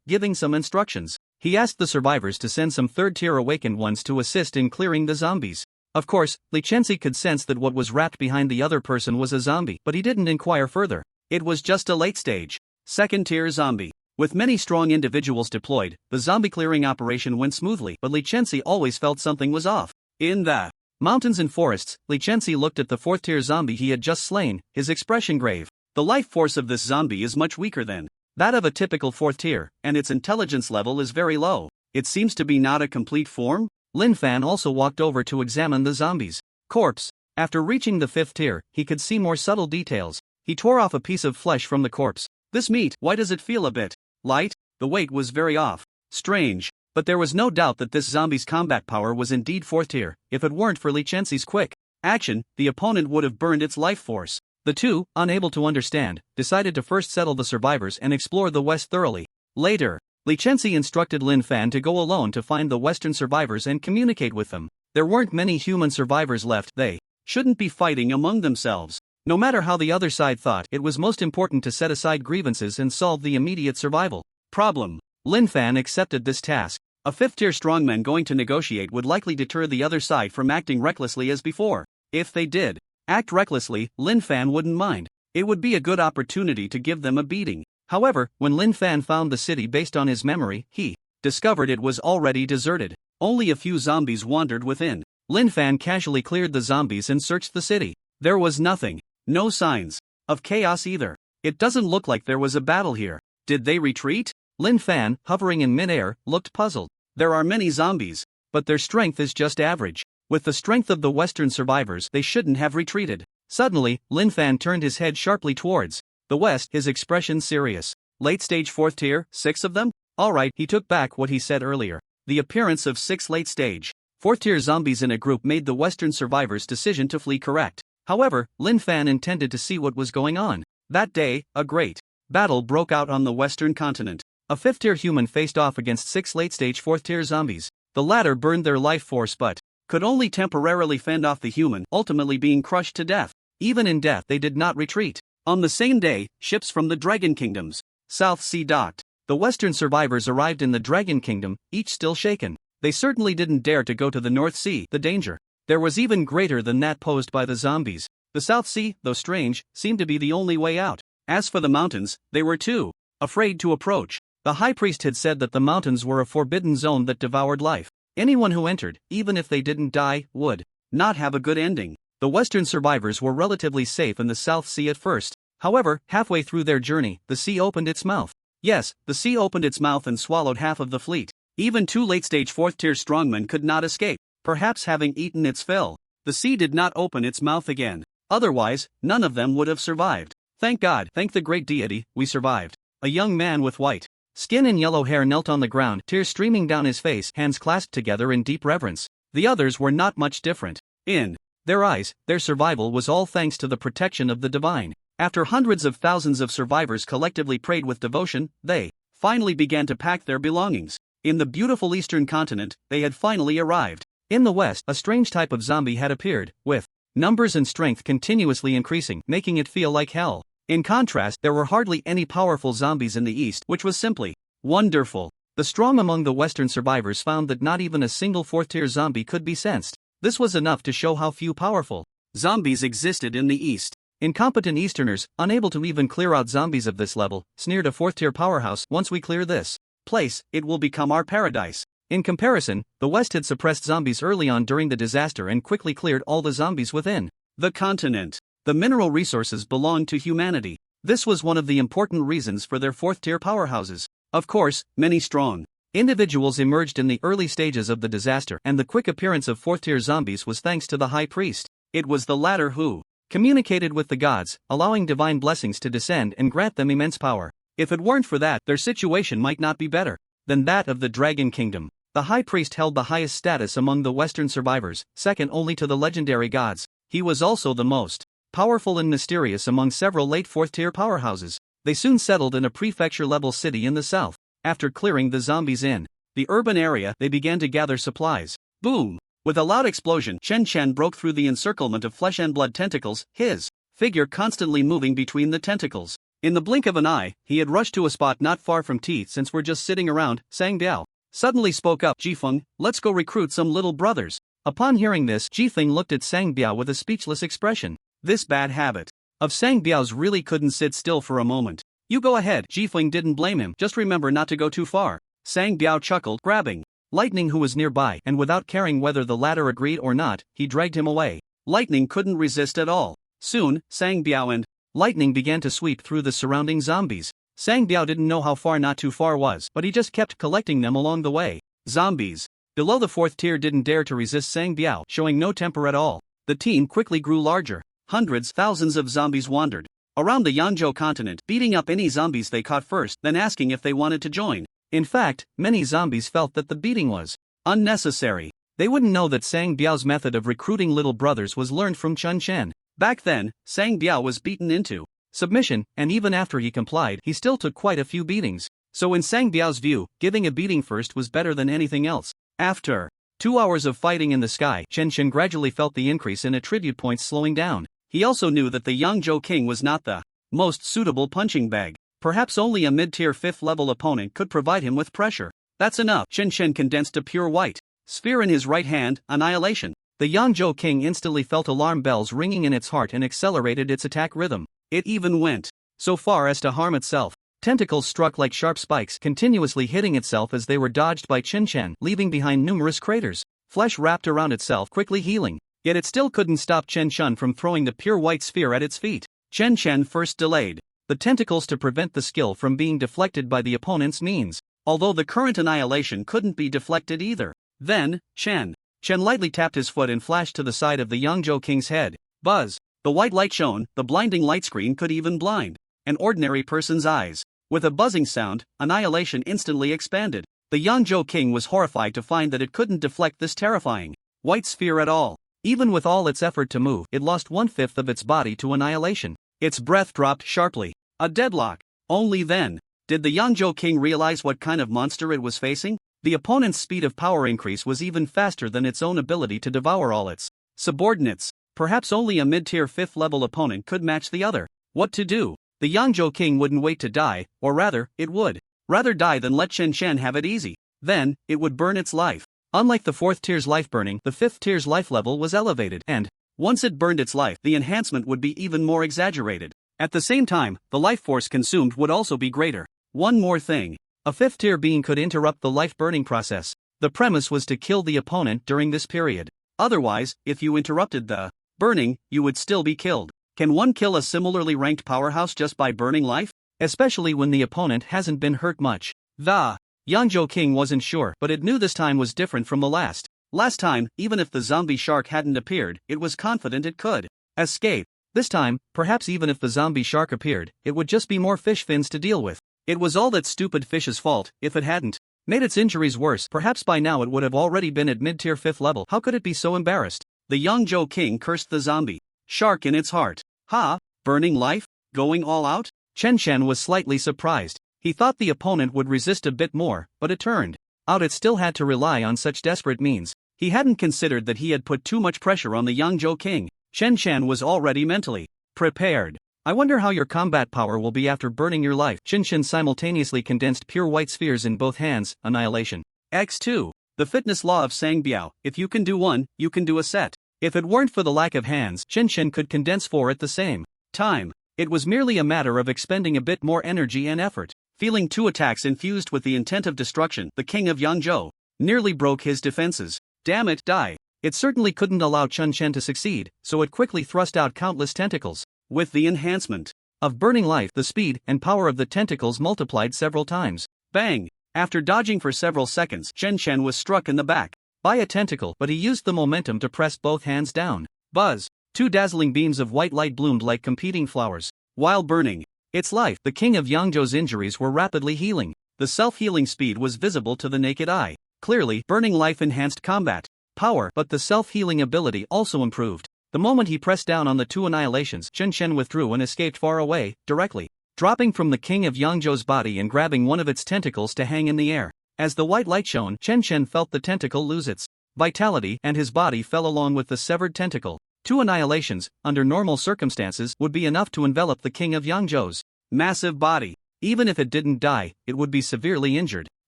giving some instructions. He asked the survivors to send some 3rd-tier awakened ones to assist in clearing the zombies. Of course, Li Chenxi could sense that what was wrapped behind the other person was a zombie, but he didn't inquire further. It was just a late-stage 2nd-tier zombie. With many strong individuals deployed, the zombie clearing operation went smoothly, but Li Chenxi always felt something was off. In the mountains and forests, Li Chenxi looked at the 4th-tier zombie he had just slain, his expression grave. The life force of this zombie is much weaker than that of a typical 4th tier, and its intelligence level is very low. It seems to be not a complete form. Lin Fan also walked over to examine the zombie's corpse. After reaching the 5th tier, he could see more subtle details. He tore off a piece of flesh from the corpse. This meat, why does it feel a bit light? The weight was very off. Strange. But there was no doubt that this zombie's combat power was indeed 4th tier. If it weren't for Li Chenxi's quick action, the opponent would have burned its life force. The two, unable to understand, decided to first settle the survivors and explore the West thoroughly. Later, Li Chenxi instructed Lin Fan to go alone to find the Western survivors and communicate with them. There weren't many human survivors left. They shouldn't be fighting among themselves. No matter how the other side thought, it was most important to set aside grievances and solve the immediate survival problem. Lin Fan accepted this task. A 5th-tier strongman going to negotiate would likely deter the other side from acting recklessly as before. If they did act recklessly, Lin Fan wouldn't mind. It would be a good opportunity to give them a beating. However, when Lin Fan found the city based on his memory, he discovered it was already deserted. Only a few zombies wandered within. Lin Fan casually cleared the zombies and searched the city. There was nothing. No signs of chaos either. It doesn't look like there was a battle here. Did they retreat? Lin Fan, hovering in midair, looked puzzled. There are many zombies, but their strength is just average. With the strength of the Western survivors, they shouldn't have retreated. Suddenly, Lin Fan turned his head sharply towards the west, his expression serious. Late stage 4th tier, 6 of them? Alright, he took back what he said earlier. The appearance of 6 late stage 4th tier zombies in a group made the Western survivors' decision to flee correct. However, Lin Fan intended to see what was going on. That day, a great battle broke out on the Western continent. A 5th tier human faced off against 6 late stage 4th tier zombies. The latter burned their life force but could only temporarily fend off the human, ultimately being crushed to death. Even in death, they did not retreat. On the same day, ships from the Dragon Kingdom's South Sea docked. The Western survivors arrived in the Dragon Kingdom, each still shaken. They certainly didn't dare to go to the North Sea. The danger there was even greater than that posed by the zombies. The South Sea, though strange, seemed to be the only way out. As for the mountains, they were too afraid to approach. The high priest had said that the mountains were a forbidden zone that devoured life. Anyone who entered, even if they didn't die, would not have a good ending. The Western survivors were relatively safe in the South Sea at first. However, halfway through their journey, the sea opened its mouth. Yes, the sea opened its mouth and swallowed half of the fleet. Even 2 late-stage 4th-tier strongmen could not escape, perhaps having eaten its fill. The sea did not open its mouth again. Otherwise, none of them would have survived. Thank God, thank the great deity, we survived. A young man with white skin and yellow hair knelt on the ground, tears streaming down his face, hands clasped together in deep reverence. The others were not much different. In their eyes, their survival was all thanks to the protection of the divine. After hundreds of thousands of survivors collectively prayed with devotion, they finally began to pack their belongings. In the beautiful eastern continent, they had finally arrived. In the west, a strange type of zombie had appeared, with numbers and strength continuously increasing, making it feel like hell. In contrast, there were hardly any powerful zombies in the east, which was simply wonderful. The strong among the Western survivors found that not even a single 4th-tier zombie could be sensed. This was enough to show how few powerful zombies existed in the east. Incompetent Easterners, unable to even clear out zombies of this level, sneered a 4th-tier powerhouse. Once we clear this place, it will become our paradise. In comparison, the West had suppressed zombies early on during the disaster and quickly cleared all the zombies within the continent. The mineral resources belonged to humanity. This was one of the important reasons for their 4th-tier powerhouses. Of course, many strong individuals emerged in the early stages of the disaster, and the quick appearance of 4th-tier zombies was thanks to the High Priest. It was the latter who communicated with the gods, allowing divine blessings to descend and grant them immense power. If it weren't for that, their situation might not be better than that of the Dragon Kingdom. The High Priest held the highest status among the Western survivors, second only to the legendary gods. He was also the most powerful and mysterious among several late 4th-tier powerhouses. They soon settled in a prefecture-level city in the south. After clearing the zombies in the urban area, they began to gather supplies. Boom! With a loud explosion, Chen Chen broke through the encirclement of flesh and blood tentacles, his figure constantly moving between the tentacles. In the blink of an eye, he had rushed to a spot not far from Teeth. Since we're just sitting around, Sang Biao suddenly spoke up. Jifeng, let's go recruit some little brothers. Upon hearing this, Jifeng looked at Sang Biao with a speechless expression. This bad habit of Sang Biao's really couldn't sit still for a moment. You go ahead. Jifeng didn't blame him, just remember not to go too far. Sang Biao chuckled, grabbing Lightning, who was nearby, and without caring whether the latter agreed or not, he dragged him away. Lightning couldn't resist at all. Soon, Sang Biao and Lightning began to sweep through the surrounding zombies. Sang Biao didn't know how far not too far was, but he just kept collecting them along the way. Zombies below the 4th tier didn't dare to resist Sang Biao, showing no temper at all. The team quickly grew larger. Hundreds, thousands of zombies wandered around the Yanzhou continent, beating up any zombies they caught first, then asking if they wanted to join. In fact, many zombies felt that the beating was unnecessary. They wouldn't know that Sang Biao's method of recruiting little brothers was learned from Chun Chen. Back then, Sang Biao was beaten into submission, and even after he complied, he still took quite a few beatings. So in Sang Biao's view, giving a beating first was better than anything else. After 2 hours of fighting in the sky, Chen Chen gradually felt the increase in attribute points slowing down. He also knew that the Yangzhou King was not the most suitable punching bag. Perhaps only a mid-tier 5th-level opponent could provide him with pressure. That's enough. Chen Chen condensed a pure white sphere in his right hand, annihilation. The Yangzhou King instantly felt alarm bells ringing in its heart and accelerated its attack rhythm. It even went so far as to harm itself. Tentacles struck like sharp spikes, continuously hitting itself as they were dodged by Chen Chen, leaving behind numerous craters. Flesh wrapped around itself, quickly healing. Yet it still couldn't stop Chen Chen from throwing the pure white sphere at its feet. Chen Chen first delayed the tentacles to prevent the skill from being deflected by the opponent's means, although the current annihilation couldn't be deflected either. Then, Chen lightly tapped his foot and flashed to the side of the Yangzhou King's head. Buzz! The white light shone, the blinding light screen could even blind an ordinary person's eyes. With a buzzing sound, annihilation instantly expanded. The Yangzhou King was horrified to find that it couldn't deflect this terrifying white sphere at all. Even with all its effort to move, it lost 1/5 of its body to annihilation. Its breath dropped sharply. A deadlock. Only then did the Yangzhou King realize what kind of monster it was facing. The opponent's speed of power increase was even faster than its own ability to devour all its subordinates. Perhaps only a mid-tier 5th-level opponent could match the other. What to do? The Yangzhou King wouldn't wait to die, or rather, it would rather die than let Chen Chen have it easy. Then, it would burn its life. Unlike the 4th tier's life burning, the 5th tier's life level was elevated, and once it burned its life, the enhancement would be even more exaggerated. At the same time, the life force consumed would also be greater. One more thing. A 5th tier being could interrupt the life burning process. The premise was to kill the opponent during this period. Otherwise, if you interrupted the burning, you would still be killed. Can one kill a similarly ranked powerhouse just by burning life? Especially when the opponent hasn't been hurt much. The Yangzhou King wasn't sure, but it knew this time was different from the last. Last time, even if the zombie shark hadn't appeared, it was confident it could escape. This time, perhaps even if the zombie shark appeared, it would just be more fish fins to deal with. It was all that stupid fish's fault. If it hadn't made its injuries worse, perhaps by now it would have already been at mid-tier 5th level. How could it be so embarrassed? The Yangzhou King cursed the zombie shark in its heart. Ha! Burning life? Going all out? Chen Chen was slightly surprised. He thought the opponent would resist a bit more, but it turned out it still had to rely on such desperate means. He hadn't considered that he had put too much pressure on the Yangzhou King. Chen Chen was already mentally prepared. I wonder how your combat power will be after burning your life. Chen Chen simultaneously condensed pure white spheres in both hands, annihilation. X2. The fitness law of Sang Biao, if you can do one, you can do a set. If it weren't for the lack of hands, Chen Chen could condense 4 at the same time. It was merely a matter of expending a bit more energy and effort. Feeling 2 attacks infused with the intent of destruction, the king of Yangzhou nearly broke his defenses. Damn it, die. It certainly couldn't allow Chun Chen to succeed, so it quickly thrust out countless tentacles. With the enhancement of burning life, the speed and power of the tentacles multiplied several times. Bang! After dodging for several seconds, Chen Chen was struck in the back by a tentacle, but he used the momentum to press both hands down. Buzz! 2 dazzling beams of white light bloomed like competing flowers. While burning its life, the king of Yangzhou's injuries were rapidly healing. The self-healing speed was visible to the naked eye. Clearly, burning life enhanced combat power, but the self-healing ability also improved. The moment he pressed down on the 2 annihilations, Chen Chen withdrew and escaped far away, directly dropping from the king of Yangzhou's body and grabbing one of its tentacles to hang in the air. As the white light shone, Chen Chen felt the tentacle lose its vitality and his body fell along with the severed tentacle. 2 annihilations, under normal circumstances, would be enough to envelop the king of Yangzhou's massive body. Even if it didn't die, it would be severely injured.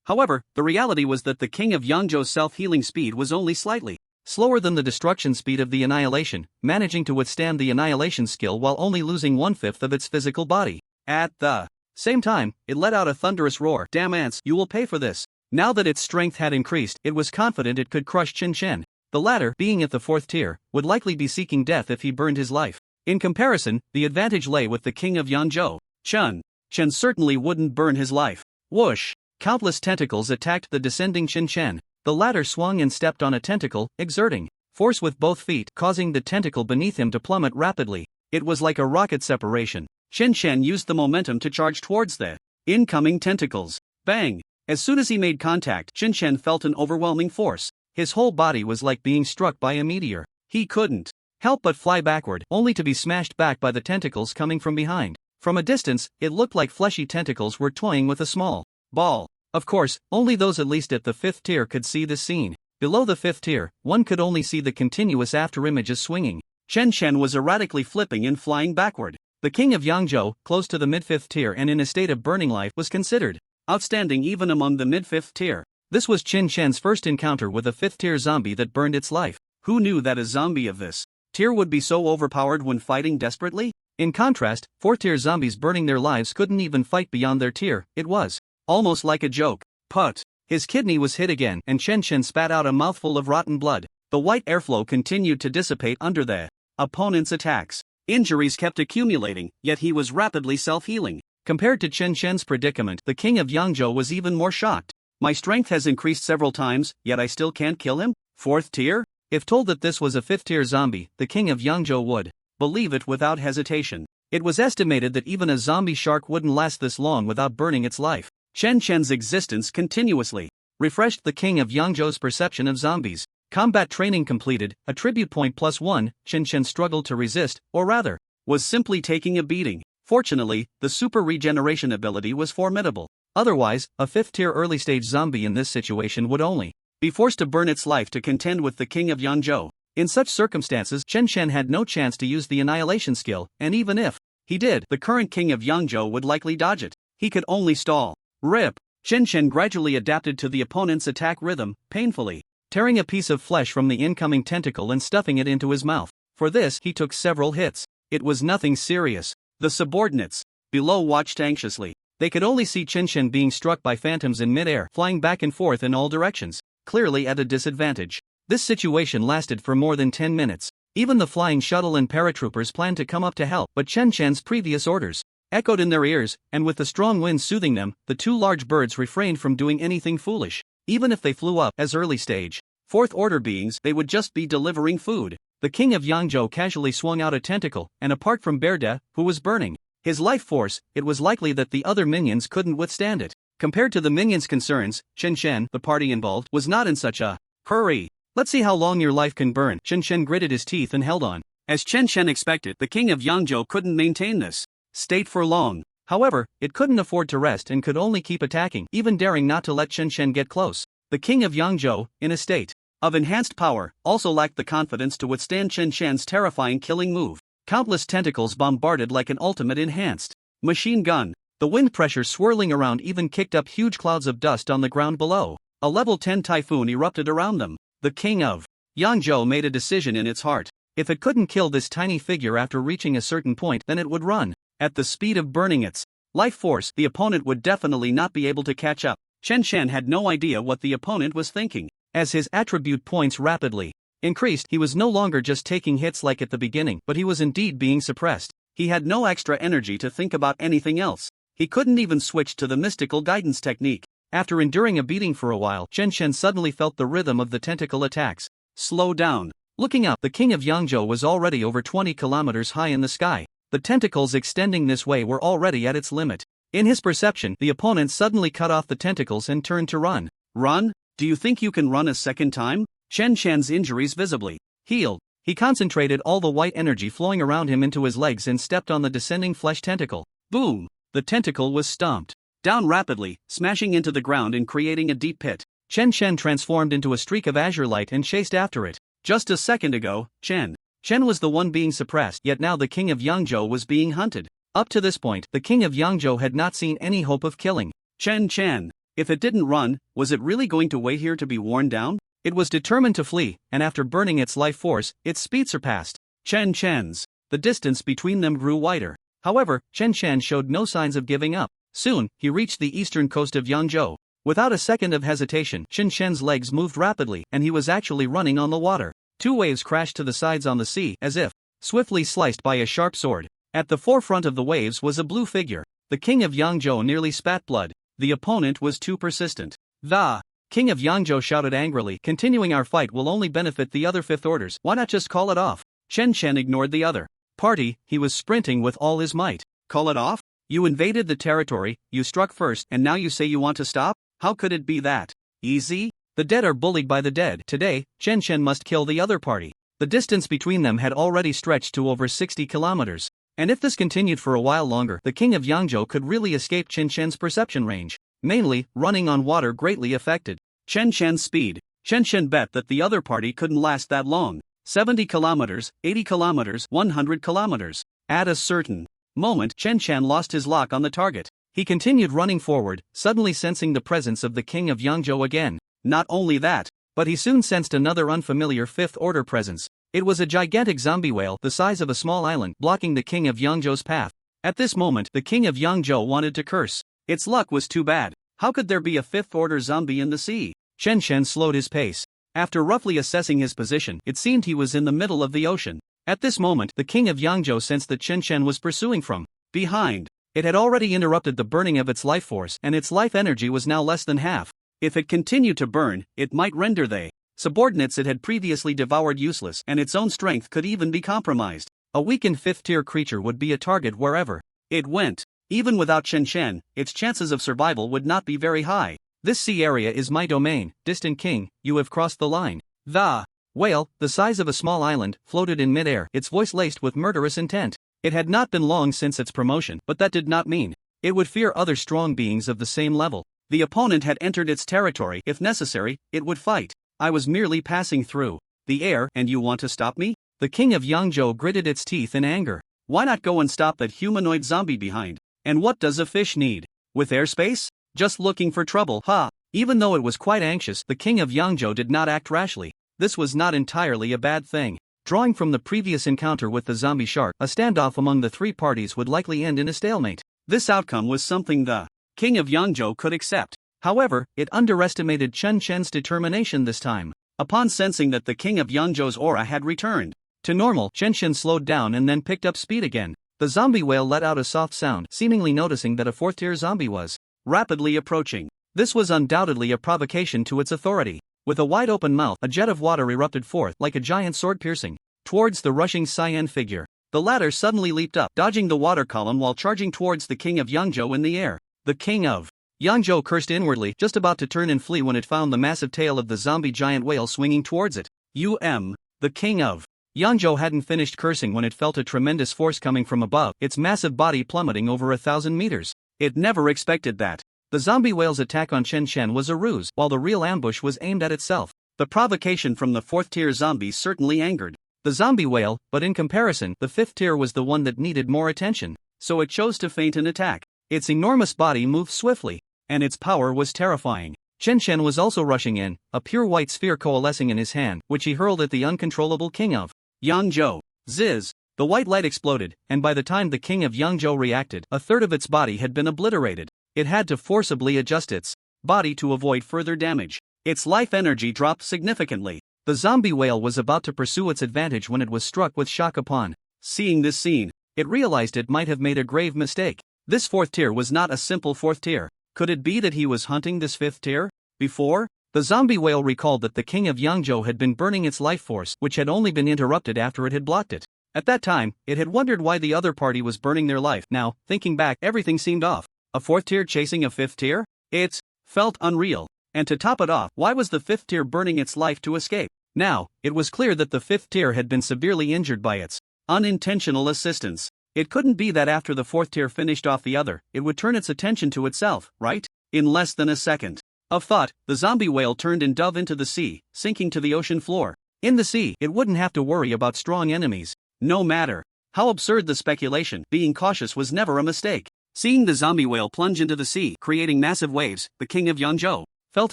However, the reality was that the king of Yangzhou's self-healing speed was only slightly slower than the destruction speed of the annihilation, managing to withstand the annihilation skill while only losing 1/5 of its physical body. At the same time, it let out a thunderous roar. Damn ants, you will pay for this. Now that its strength had increased, it was confident it could crush Chen Chen. The latter, being at the 4th tier, would likely be seeking death if he burned his life. In comparison, the advantage lay with the king of Yangzhou. Chen certainly wouldn't burn his life. Whoosh! Countless tentacles attacked the descending Chen Chen. The latter swung and stepped on a tentacle, exerting force with both feet, causing the tentacle beneath him to plummet rapidly. It was like a rocket separation. Chen Chen used the momentum to charge towards the incoming tentacles. Bang! As soon as he made contact, Chen Chen felt an overwhelming force. His whole body was like being struck by a meteor. He couldn't help but fly backward, only to be smashed back by the tentacles coming from behind. From a distance, it looked like fleshy tentacles were toying with a small ball. Of course, only those at least at the 5th tier could see this scene. Below the 5th tier, one could only see the continuous afterimages swinging. Chen Chen was erratically flipping and flying backward. The king of Yangzhou, close to the mid-5th tier and in a state of burning life, was considered outstanding even among the mid-5th tier. This was Chen Chen's first encounter with a 5th tier zombie that burned its life. Who knew that a zombie of this tier would be so overpowered when fighting desperately? In contrast, 4th tier zombies burning their lives couldn't even fight beyond their tier. It was almost like a joke. Put! His kidney was hit again and Chen Chen spat out a mouthful of rotten blood. The white airflow continued to dissipate under the opponent's attacks. Injuries kept accumulating, yet he was rapidly self-healing. Compared to Chen Chen's predicament, the king of Yangzhou was even more shocked. My strength has increased several times, yet I still can't kill him? 4th tier? If told that this was a 5th tier zombie, the king of Yangzhou would believe it without hesitation. It was estimated that even a zombie shark wouldn't last this long without burning its life. Chen Chen's existence continuously refreshed the king of Yangzhou's perception of zombies. Combat training completed, attribute point +1, Chen Chen struggled to resist, or rather, was simply taking a beating. Fortunately, the super regeneration ability was formidable. Otherwise, a 5th tier early stage zombie in this situation would only be forced to burn its life to contend with the king of Yangzhou. In such circumstances, Chen Chen had no chance to use the annihilation skill, and even if he did, the current king of Yangzhou would likely dodge it. He could only stall. Rip! Chen Chen gradually adapted to the opponent's attack rhythm, painfully tearing a piece of flesh from the incoming tentacle and stuffing it into his mouth. For this, he took several hits. It was nothing serious. The subordinates below watched anxiously. They could only see Chen Chen being struck by phantoms in midair, flying back and forth in all directions, clearly at a disadvantage. This situation lasted for more than 10 minutes. Even the flying shuttle and paratroopers planned to come up to help, but Chen Chen's previous orders echoed in their ears, and with the strong wind soothing them, the 2 large birds refrained from doing anything foolish. Even if they flew up as early stage 4th order beings, they would just be delivering food. The king of Yangzhou casually swung out a tentacle, and apart from Berde, who was burning his life force, it was likely that the other minions couldn't withstand it. Compared to the minions' concerns, Chen Chen, the party involved, was not in such a hurry. Let's see how long your life can burn. Chen Chen gritted his teeth and held on. As Chen Chen expected, the king of Yangzhou couldn't maintain this state for long. However, it couldn't afford to rest and could only keep attacking, even daring not to let Chen Chen get close. The king of Yangzhou, in a state of enhanced power, also lacked the confidence to withstand Chen Chen's terrifying killing move. Countless tentacles bombarded like an ultimate enhanced machine gun. The wind pressure swirling around even kicked up huge clouds of dust on the ground below. A level 10 typhoon erupted around them. The king of Yangzhou made a decision in its heart. If it couldn't kill this tiny figure after reaching a certain point, then it would run. At the speed of burning its life force, the opponent would definitely not be able to catch up. Chen Shan had no idea what the opponent was thinking. As his attribute points rapidly increased, he was no longer just taking hits like at the beginning, but he was indeed being suppressed. He had no extra energy to think about anything else. He couldn't even switch to the mystical guidance technique. After enduring a beating for a while, Chen Shen suddenly felt the rhythm of the tentacle attacks slow down. Looking up, the king of Yangzhou was already over 20 kilometers high in the sky. The tentacles extending this way were already at its limit. In his perception, the opponent suddenly cut off the tentacles and turned to run. Run? Do you think you can run a second time? Chen Shan's injuries visibly healed. He concentrated all the white energy flowing around him into his legs and stepped on the descending flesh tentacle. Boom! The tentacle was stomped down rapidly, smashing into the ground and creating a deep pit. Chen Shen transformed into a streak of azure light and chased after it. Just a second ago, Chen was the one being suppressed, yet now the king of Yangzhou was being hunted. Up to this point, the king of Yangzhou had not seen any hope of killing Chen. If it didn't run, was it really going to wait here to be worn down? It was determined to flee, and after burning its life force, its speed surpassed Chen's. The distance between them grew wider. However, Chen Shan showed no signs of giving up. Soon, he reached the eastern coast of Yangzhou. Without a second of hesitation, Chen Shen's legs moved rapidly, and he was actually running on the water. Two waves crashed to the sides on the sea, as if swiftly sliced by a sharp sword. At the forefront of the waves was a blue figure. The king of Yangzhou nearly spat blood. The opponent was too persistent. The king of Yangzhou shouted angrily, "Continuing our fight will only benefit the other fifth orders. Why not just call it off?" Chen Shen ignored the other party. He was sprinting with all his might. Call it off? You invaded the territory, you struck first, and now you say you want to stop? How could it be that easy? The dead are bullied by the dead. Today, Chen Shen must kill the other party. The distance between them had already stretched to over 60 kilometers. And if this continued for a while longer, the king of Yangzhou could really escape Chen Shen's perception range. Mainly, running on water greatly affected Chen Shen's speed. Chen Shen bet that the other party couldn't last that long. 70 kilometers, 80 kilometers, 100 kilometers. At a certain moment, Chen Shen lost his lock on the target. He continued running forward, suddenly sensing the presence of the king of Yangzhou again. Not only that, but he soon sensed another unfamiliar fifth-order presence. It was a gigantic zombie whale the size of a small island, blocking the king of Yangzhou's path. At this moment, the king of Yangzhou wanted to curse. Its luck was too bad. How could there be a fifth-order zombie in the sea? Chen Shen slowed his pace. After roughly assessing his position, it seemed he was in the middle of the ocean. At this moment, the king of Yangzhou sensed that Chen Shen was pursuing from behind. It had already interrupted the burning of its life force, and its life energy was now less than half. If it continued to burn, it might render the subordinates it had previously devoured useless, and its own strength could even be compromised. A weakened fifth-tier creature would be a target wherever it went. Even without Chen Shen, its chances of survival would not be very high. This sea area is my domain, distant king, you have crossed the line. The whale, the size of a small island, floated in midair, its voice laced with murderous intent. It had not been long since its promotion, but that did not mean it would fear other strong beings of the same level. The opponent had entered its territory. If necessary, it would fight. I was merely passing through the air, and you want to stop me? The king of Yangzhou gritted its teeth in anger. Why not go and stop that humanoid zombie behind? And what does a fish need with airspace? Just looking for trouble, ha! Even though it was quite anxious, the king of Yangzhou did not act rashly. This was not entirely a bad thing. Drawing from the previous encounter with the zombie shark, a standoff among the three parties would likely end in a stalemate. This outcome was something the king of Yangzhou could accept. However, it underestimated Chen Shen's determination this time. Upon sensing that the king of Yangzhou's aura had returned to normal, Chen Shen slowed down and then picked up speed again. The zombie whale let out a soft sound, seemingly noticing that a fourth-tier zombie was rapidly approaching. This was undoubtedly a provocation to its authority. With a wide-open mouth, a jet of water erupted forth like a giant sword piercing towards the rushing cyan figure. The latter suddenly leaped up, dodging the water column while charging towards the king of Yangzhou in the air. The king of Yangzhou cursed inwardly, just about to turn and flee when it found the massive tail of the zombie giant whale swinging towards it. The king of Yangzhou hadn't finished cursing when it felt a tremendous force coming from above, its massive body plummeting over 1,000 meters. It never expected that. The zombie whale's attack on Chen Shen was a ruse, while the real ambush was aimed at itself. The provocation from the fourth-tier zombie certainly angered the zombie whale, but in comparison, the fifth tier was the one that needed more attention. So it chose to feint an attack. Its enormous body moved swiftly, and its power was terrifying. Chen Shen was also rushing in, a pure white sphere coalescing in his hand, which he hurled at the uncontrollable king of Yangzhou. Ziz. The white light exploded, and by the time the king of Yangzhou reacted, a third of its body had been obliterated. It had to forcibly adjust its body to avoid further damage. Its life energy dropped significantly. The zombie whale was about to pursue its advantage when it was struck with shock upon seeing this scene. It realized it might have made a grave mistake. This fourth tier was not a simple fourth tier. Could it be that he was hunting this fifth tier? Before? The zombie whale recalled that the king of Yangzhou had been burning its life force, which had only been interrupted after it had blocked it. At that time, it had wondered why the other party was burning their life. Now, thinking back, everything seemed off. A fourth tier chasing a fifth tier? It felt unreal. And to top it off, why was the fifth tier burning its life to escape? Now, it was clear that the fifth tier had been severely injured by its unintentional assistance. It couldn't be that after the fourth tier finished off the other, it would turn its attention to itself, right? In less than a second of thought, the zombie whale turned and dove into the sea, sinking to the ocean floor. In the sea, it wouldn't have to worry about strong enemies. No matter how absurd the speculation, being cautious was never a mistake. Seeing the zombie whale plunge into the sea, creating massive waves, the king of Yangzhou felt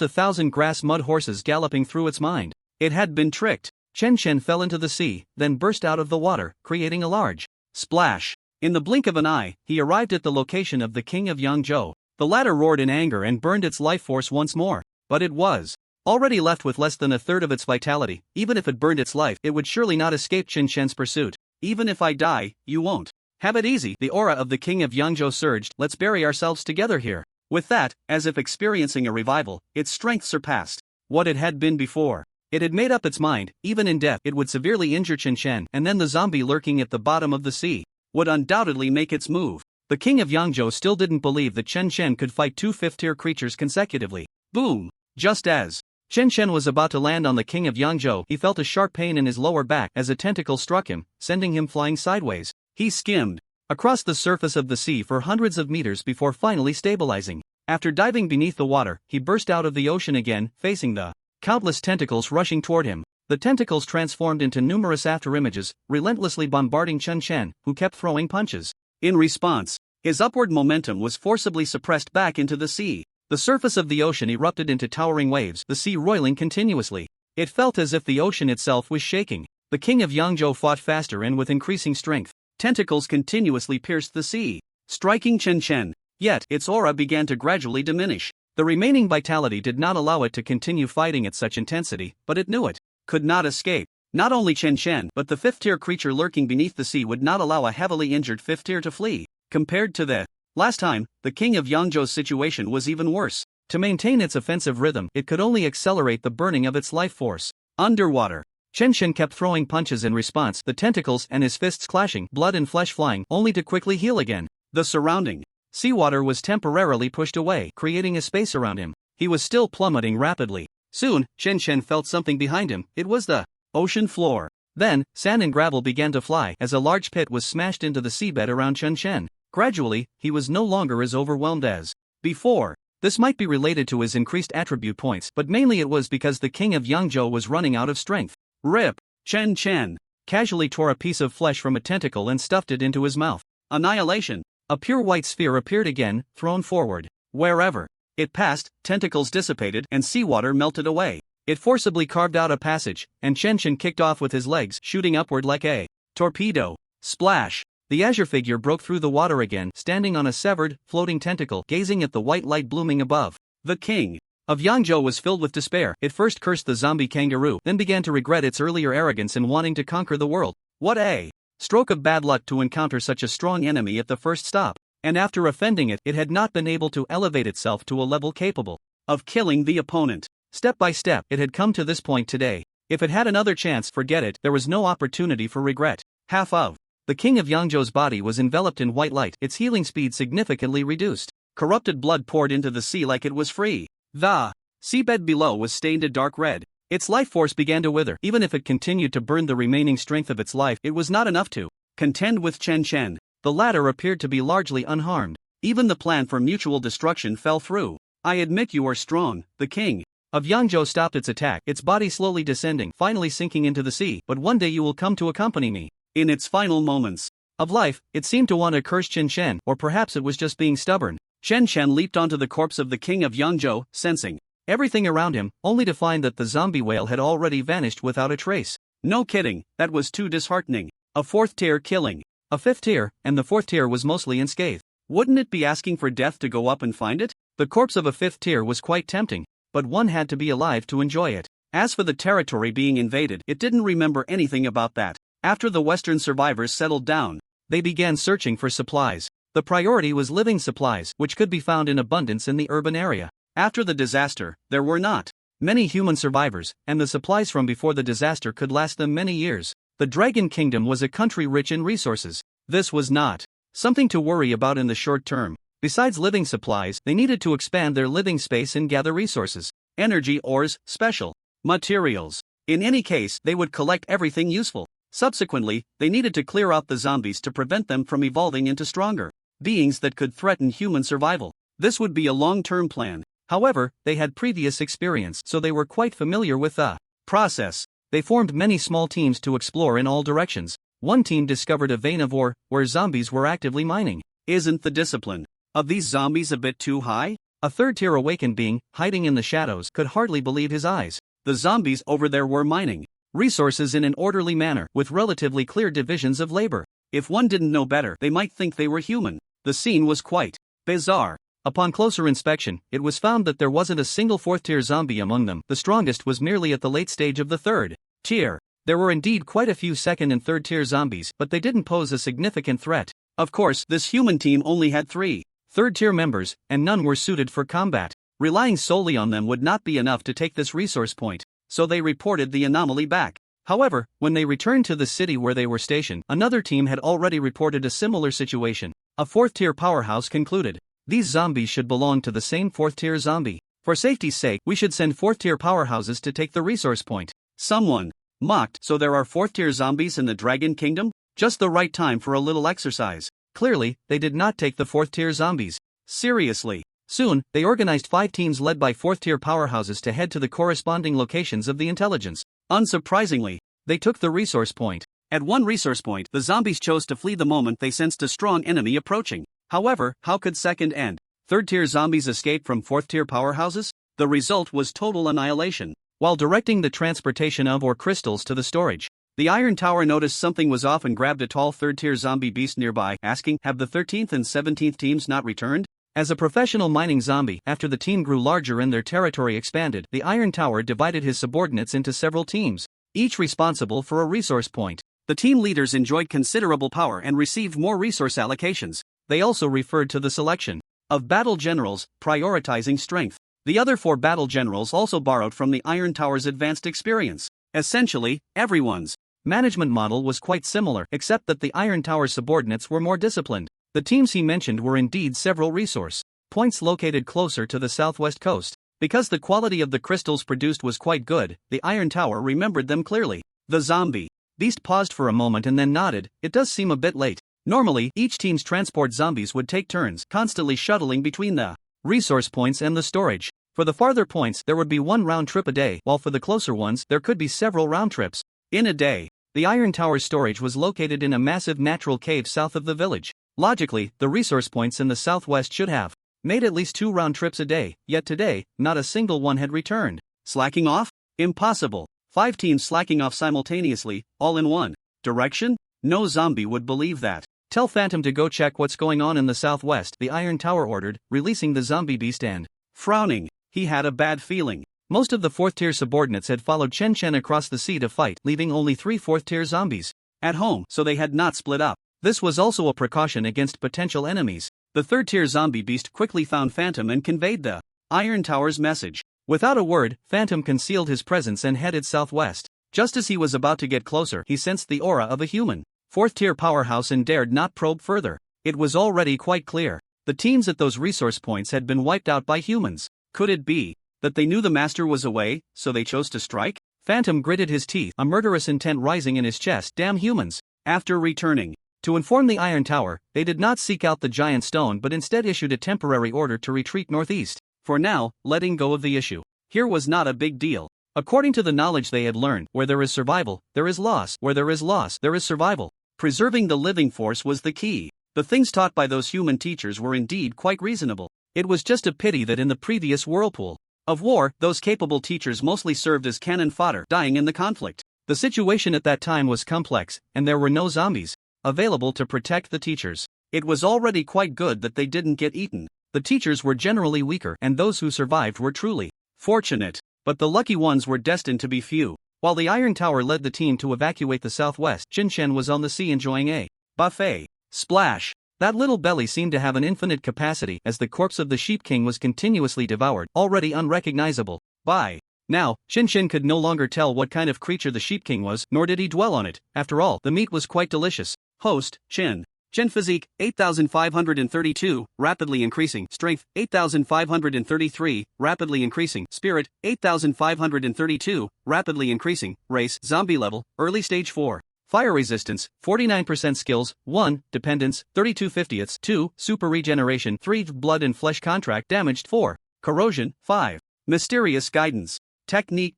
1,000 grass mud horses galloping through its mind. It had been tricked. Chen Chen fell into the sea, then burst out of the water, creating a large splash. In the blink of an eye, he arrived at the location of the king of Yangzhou. The latter roared in anger and burned its life force once more. But it was already left with less than a third of its vitality. Even if it burned its life, it would surely not escape Chen Chen's pursuit. Even if I die, you won't. Have it easy. The aura of the king of Yangzhou surged. Let's bury ourselves together here. With that, as if experiencing a revival, its strength surpassed what it had been before. It had made up its mind, even in death it would severely injure Chen Chen, and then the zombie lurking at the bottom of the sea would undoubtedly make its move. The king of Yangzhou still didn't believe that Chen Chen could fight two fifth-tier creatures consecutively. Boom! Just as Chen Chen was about to land on the king of Yangzhou, he felt a sharp pain in his lower back as a tentacle struck him, sending him flying sideways. He skimmed across the surface of the sea for hundreds of meters before finally stabilizing. After diving beneath the water, he burst out of the ocean again, facing the countless tentacles rushing toward him. The tentacles transformed into numerous afterimages, relentlessly bombarding Chen Chen, who kept throwing punches. In response, his upward momentum was forcibly suppressed back into the sea. The surface of the ocean erupted into towering waves, the sea roiling continuously. It felt as if the ocean itself was shaking. The king of Yangzhou fought faster and with increasing strength. Tentacles continuously pierced the sea, striking Chen Chen. Yet, its aura began to gradually diminish. The remaining vitality did not allow it to continue fighting at such intensity, but it knew it could not escape. Not only Chen Chen, but the fifth-tier creature lurking beneath the sea would not allow a heavily injured fifth-tier to flee. Compared to the last time, the king of Yangzhou's situation was even worse. To maintain its offensive rhythm, it could only accelerate the burning of its life force. Underwater, Chen Chen kept throwing punches in response, the tentacles and his fists clashing, blood and flesh flying, only to quickly heal again. The surrounding seawater was temporarily pushed away, creating a space around him. He was still plummeting rapidly. Soon, Chen Chen felt something behind him. It was the ocean floor. Then, sand and gravel began to fly as a large pit was smashed into the seabed around Chen Chen. Gradually, he was no longer as overwhelmed as before. This might be related to his increased attribute points, but mainly it was because the king of Yangzhou was running out of strength. Rip! Chen Chen casually tore a piece of flesh from a tentacle and stuffed it into his mouth. Annihilation! A pure white sphere appeared again, thrown forward. Wherever it passed, tentacles dissipated and seawater melted away. It forcibly carved out a passage, and Chen Chen kicked off with his legs, shooting upward like a torpedo. Splash! The azure figure broke through the water again, standing on a severed, floating tentacle, gazing at the white light blooming above. The king of Yangzhou was filled with despair. It first cursed the zombie kangaroo, then began to regret its earlier arrogance in wanting to conquer the world. What a stroke of bad luck to encounter such a strong enemy at the first stop. And after offending it, it had not been able to elevate itself to a level capable of killing the opponent. Step by step, it had come to this point today. If it had another chance, forget it, there was no opportunity for regret. Half of the king of Yangzhou's body was enveloped in white light, its healing speed significantly reduced. Corrupted blood poured into the sea like it was free. The seabed below was stained a dark red. Its life force began to wither. Even if it continued to burn the remaining strength of its life, it was not enough to contend with Chen Chen. The latter appeared to be largely unharmed. Even the plan for mutual destruction fell through. I admit you are strong. The king of Yangzhou stopped its attack, its body slowly descending, finally sinking into the sea. But one day you will come to accompany me. In its final moments of life, it seemed to want to curse Chen Chen, or perhaps it was just being stubborn. Chen Chen leaped onto the corpse of the king of Yangzhou, sensing everything around him, only to find that the zombie whale had already vanished without a trace. No kidding, that was too disheartening. A fourth tier killing. A fifth tier, and the fourth tier was mostly unscathed. Wouldn't it be asking for death to go up and find it? The corpse of a fifth tier was quite tempting, but one had to be alive to enjoy it. As for the territory being invaded, it didn't remember anything about that. After the Western survivors settled down, they began searching for supplies. The priority was living supplies, which could be found in abundance in the urban area. After the disaster, there were not many human survivors, and the supplies from before the disaster could last them many years. The Dragon Kingdom was a country rich in resources. This was not something to worry about in the short term. Besides living supplies, they needed to expand their living space and gather resources. Energy ores, special materials. In any case, they would collect everything useful. Subsequently, they needed to clear out the zombies to prevent them from evolving into stronger beings that could threaten human survival. This would be a long-term plan. However, they had previous experience, so they were quite familiar with the process. They formed many small teams to explore in all directions. One team discovered a vein of ore, where zombies were actively mining. Isn't the discipline of these zombies a bit too high? A third-tier awakened being, hiding in the shadows, could hardly believe his eyes. The zombies over there were mining resources in an orderly manner, with relatively clear divisions of labor. If one didn't know better, they might think they were human. The scene was quite bizarre. Upon closer inspection, it was found that there wasn't a single fourth-tier zombie among them. The strongest was merely at the late stage of the third tier. There were indeed quite a few second and third-tier zombies, but they didn't pose a significant threat. Of course, this human team only had 3 third-tier members, and none were suited for combat. Relying solely on them would not be enough to take this resource point, so they reported the anomaly back. However, when they returned to the city where they were stationed, another team had already reported a similar situation. A fourth-tier powerhouse concluded, "These zombies should belong to the same fourth-tier zombie. For safety's sake, we should send fourth-tier powerhouses to take the resource point." Someone mocked, "So there are fourth-tier zombies in the Dragon Kingdom? Just the right time for a little exercise." Clearly, they did not take the fourth-tier zombies seriously. Soon, they organized 5 teams led by fourth-tier powerhouses to head to the corresponding locations of the intelligence. Unsurprisingly, they took the resource point. At one resource point, the zombies chose to flee the moment they sensed a strong enemy approaching. However, how could second and third-tier zombies escape from fourth-tier powerhouses? The result was total annihilation. While directing the transportation of ore crystals to the storage, the Iron Tower noticed something was off and grabbed a tall third-tier zombie beast nearby, asking, "Have the 13th and 17th teams not returned?" As a professional mining zombie, after the team grew larger and their territory expanded, the Iron Tower divided his subordinates into several teams, each responsible for a resource point. The team leaders enjoyed considerable power and received more resource allocations. They also referred to the selection of battle generals, prioritizing strength. The other 4 battle generals also borrowed from the Iron Tower's advanced experience. Essentially, everyone's management model was quite similar, except that the Iron Tower subordinates were more disciplined. The teams he mentioned were indeed several resource points located closer to the southwest coast. Because the quality of the crystals produced was quite good, the Iron Tower remembered them clearly. The zombie beast paused for a moment and then nodded. "It does seem a bit late. Normally, each team's transport zombies would take turns, constantly shuttling between the resource points and the storage. For the farther points, there would be 1 round trip a day, while for the closer ones, there could be several round trips in a day." The Iron Tower's storage was located in a massive natural cave south of the village. Logically, the resource points in the southwest should have made at least 2 round trips a day, yet today, not a single one had returned. Slacking off? Impossible. 5 teams slacking off simultaneously, all in one direction? No zombie would believe that. "Tell Phantom to go check what's going on in the southwest," the Iron Tower ordered, releasing the zombie beast and frowning. He had a bad feeling. Most of the fourth-tier subordinates had followed Chen Chen across the sea to fight, leaving only 3 fourth-tier zombies at home, so they had not split up. This was also a precaution against potential enemies. The third-tier zombie beast quickly found Phantom and conveyed the Iron Tower's message. Without a word, Phantom concealed his presence and headed southwest. Just as he was about to get closer, he sensed the aura of a human fourth-tier powerhouse and dared not probe further. It was already quite clear. The teams at those resource points had been wiped out by humans. Could it be that they knew the master was away, so they chose to strike? Phantom gritted his teeth, a murderous intent rising in his chest. Damn humans. After returning to inform the Iron Tower, they did not seek out the giant stone but instead issued a temporary order to retreat northeast. For now, letting go of the issue here was not a big deal. According to the knowledge they had learned, where there is survival, there is loss. Where there is loss, there is survival. Preserving the living force was the key. The things taught by those human teachers were indeed quite reasonable. It was just a pity that in the previous whirlpool of war, those capable teachers mostly served as cannon fodder, dying in the conflict. The situation at that time was complex, and there were no zombies available to protect the teachers. It was already quite good that they didn't get eaten. The teachers were generally weaker, and those who survived were truly fortunate, but the lucky ones were destined to be few. While the Iron Tower led the team to evacuate the southwest, Qinshen was on the sea enjoying a buffet. Splash! That little belly seemed to have an infinite capacity, as the corpse of the Sheep King was continuously devoured, already unrecognizable. By now, Qinshen could no longer tell what kind of creature the Sheep King was, nor did he dwell on it. After all, the meat was quite delicious. Host, Qin physique, 8,532, rapidly increasing. Strength, 8,533, rapidly increasing. Spirit, 8,532, rapidly increasing. Race, zombie level, early stage 4. Fire resistance, 49%. Skills, 1, dependence, 32/50ths, 2, super regeneration, 3, blood and flesh contract damaged, 4, corrosion, 5, mysterious guidance. Technique.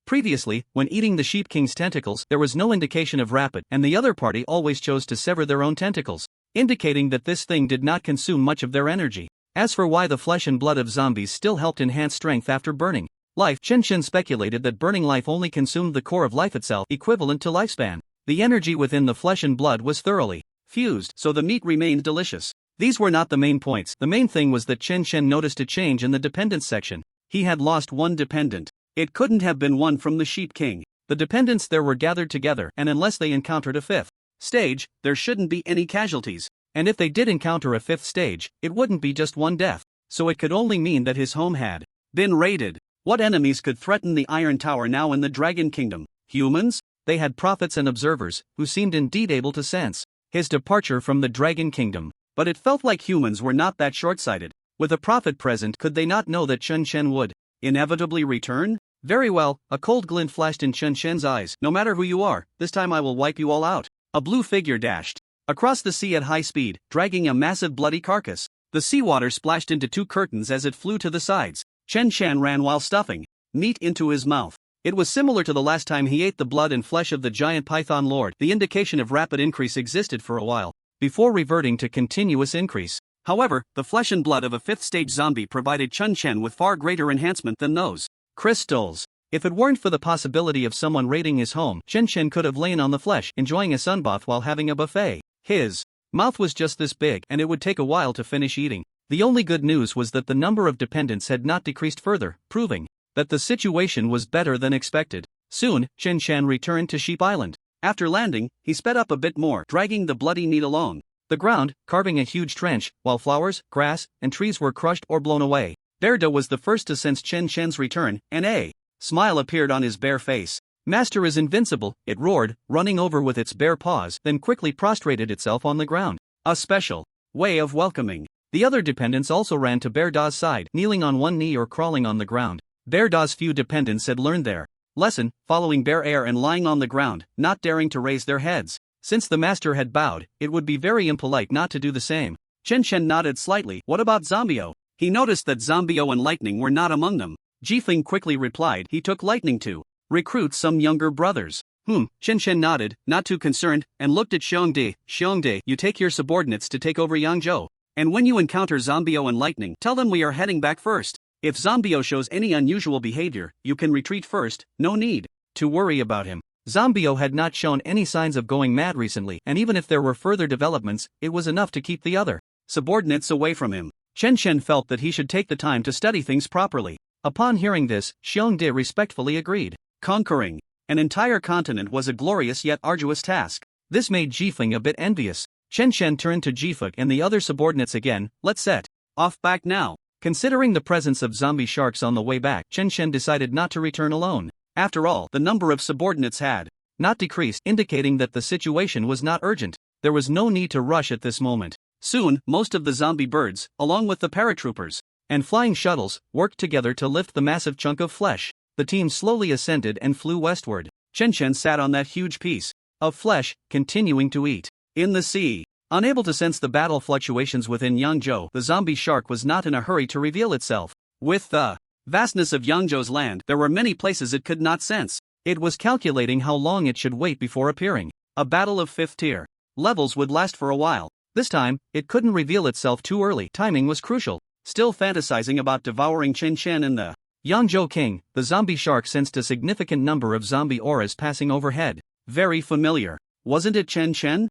Previously, when eating the Sheep King's tentacles, there was no indication of rapid, and the other party always chose to sever their own tentacles, indicating that this thing did not consume much of their energy. As for why the flesh and blood of zombies still helped enhance strength after burning life, Qinshen speculated that burning life only consumed the core of life itself, equivalent to lifespan. The energy within the flesh and blood was thoroughly fused, so the meat remained delicious. These were not the main points. The main thing was that Qinshen noticed a change in the dependence section. He had lost one dependent. It couldn't have been one from the Sheep King. The dependents there were gathered together, and unless they encountered a fifth stage, there shouldn't be any casualties. And if they did encounter a fifth stage, it wouldn't be just one death. So it could only mean that his home had been raided. What enemies could threaten the Iron Tower now in the Dragon Kingdom? Humans? They had prophets and observers, who seemed indeed able to sense his departure from the Dragon Kingdom. But it felt like humans were not that short-sighted. With a prophet present, could they not know that Qinshen would inevitably return? Very well, a cold glint flashed in Qinshen's eyes. No matter who you are, this time I will wipe you all out. A blue figure dashed across the sea at high speed, dragging a massive bloody carcass. The seawater splashed into two curtains as it flew to the sides. Qinshen ran while stuffing meat into his mouth. It was similar to the last time he ate the blood and flesh of the giant python lord. The indication of rapid increase existed for a while, before reverting to continuous increase. However, the flesh and blood of a fifth-stage zombie provided Qinshen with far greater enhancement than those crystals. If it weren't for the possibility of someone raiding his home, Qinshen could have lain on the flesh, enjoying a sunbath while having a buffet. His mouth was just this big, and it would take a while to finish eating. The only good news was that the number of dependents had not decreased further, proving that the situation was better than expected. Soon, Qinshen returned to Sheep Island. After landing, he sped up a bit more, dragging the bloody meat along the ground, carving a huge trench, while flowers, grass, and trees were crushed or blown away. Berda was the first to sense Qinshen's return, and a smile appeared on his bare face. "Master is invincible," it roared, running over with its bare paws, then quickly prostrated itself on the ground. A special way of welcoming. The other dependents also ran to Berda's side, kneeling on one knee or crawling on the ground. Berda's few dependents had learned their lesson, following bare air and lying on the ground, not daring to raise their heads. Since the master had bowed, it would be very impolite not to do the same. Qinshen nodded slightly. What about Zombio? He noticed that Zombio and Lightning were not among them. Jifeng quickly replied he took Lightning to recruit some younger brothers. Qinshen nodded, not too concerned, and looked at Xiongde. Xiongde, you take your subordinates to take over Yangzhou. And when you encounter Zombio and Lightning, tell them we are heading back first. If Zombio shows any unusual behavior, you can retreat first, no need to worry about him. Zombio had not shown any signs of going mad recently, and even if there were further developments, it was enough to keep the other subordinates away from him. Qinshen felt that he should take the time to study things properly. Upon hearing this, Xiongde respectfully agreed. Conquering an entire continent was a glorious yet arduous task. This made Jifeng a bit envious. Qinshen turned to Jifeng and the other subordinates again. Let's set off back now. Considering the presence of zombie sharks on the way back, Qinshen decided not to return alone. After all, the number of subordinates had not decreased, indicating that the situation was not urgent. There was no need to rush at this moment. Soon, most of the zombie birds, along with the paratroopers and flying shuttles, worked together to lift the massive chunk of flesh. The team slowly ascended and flew westward. Qinshen sat on that huge piece of flesh, continuing to eat. In the sea, unable to sense the battle fluctuations within Yangzhou, the zombie shark was not in a hurry to reveal itself. With the vastness of Yangzhou's land, there were many places it could not sense. It was calculating how long it should wait before appearing. A battle of 5th tier levels would last for a while. This time, it couldn't reveal itself too early. Timing was crucial. Still fantasizing about devouring Qinshen in the Yangzhou King, the zombie shark sensed a significant number of zombie auras passing overhead. Very familiar. Wasn't it Chen Chen?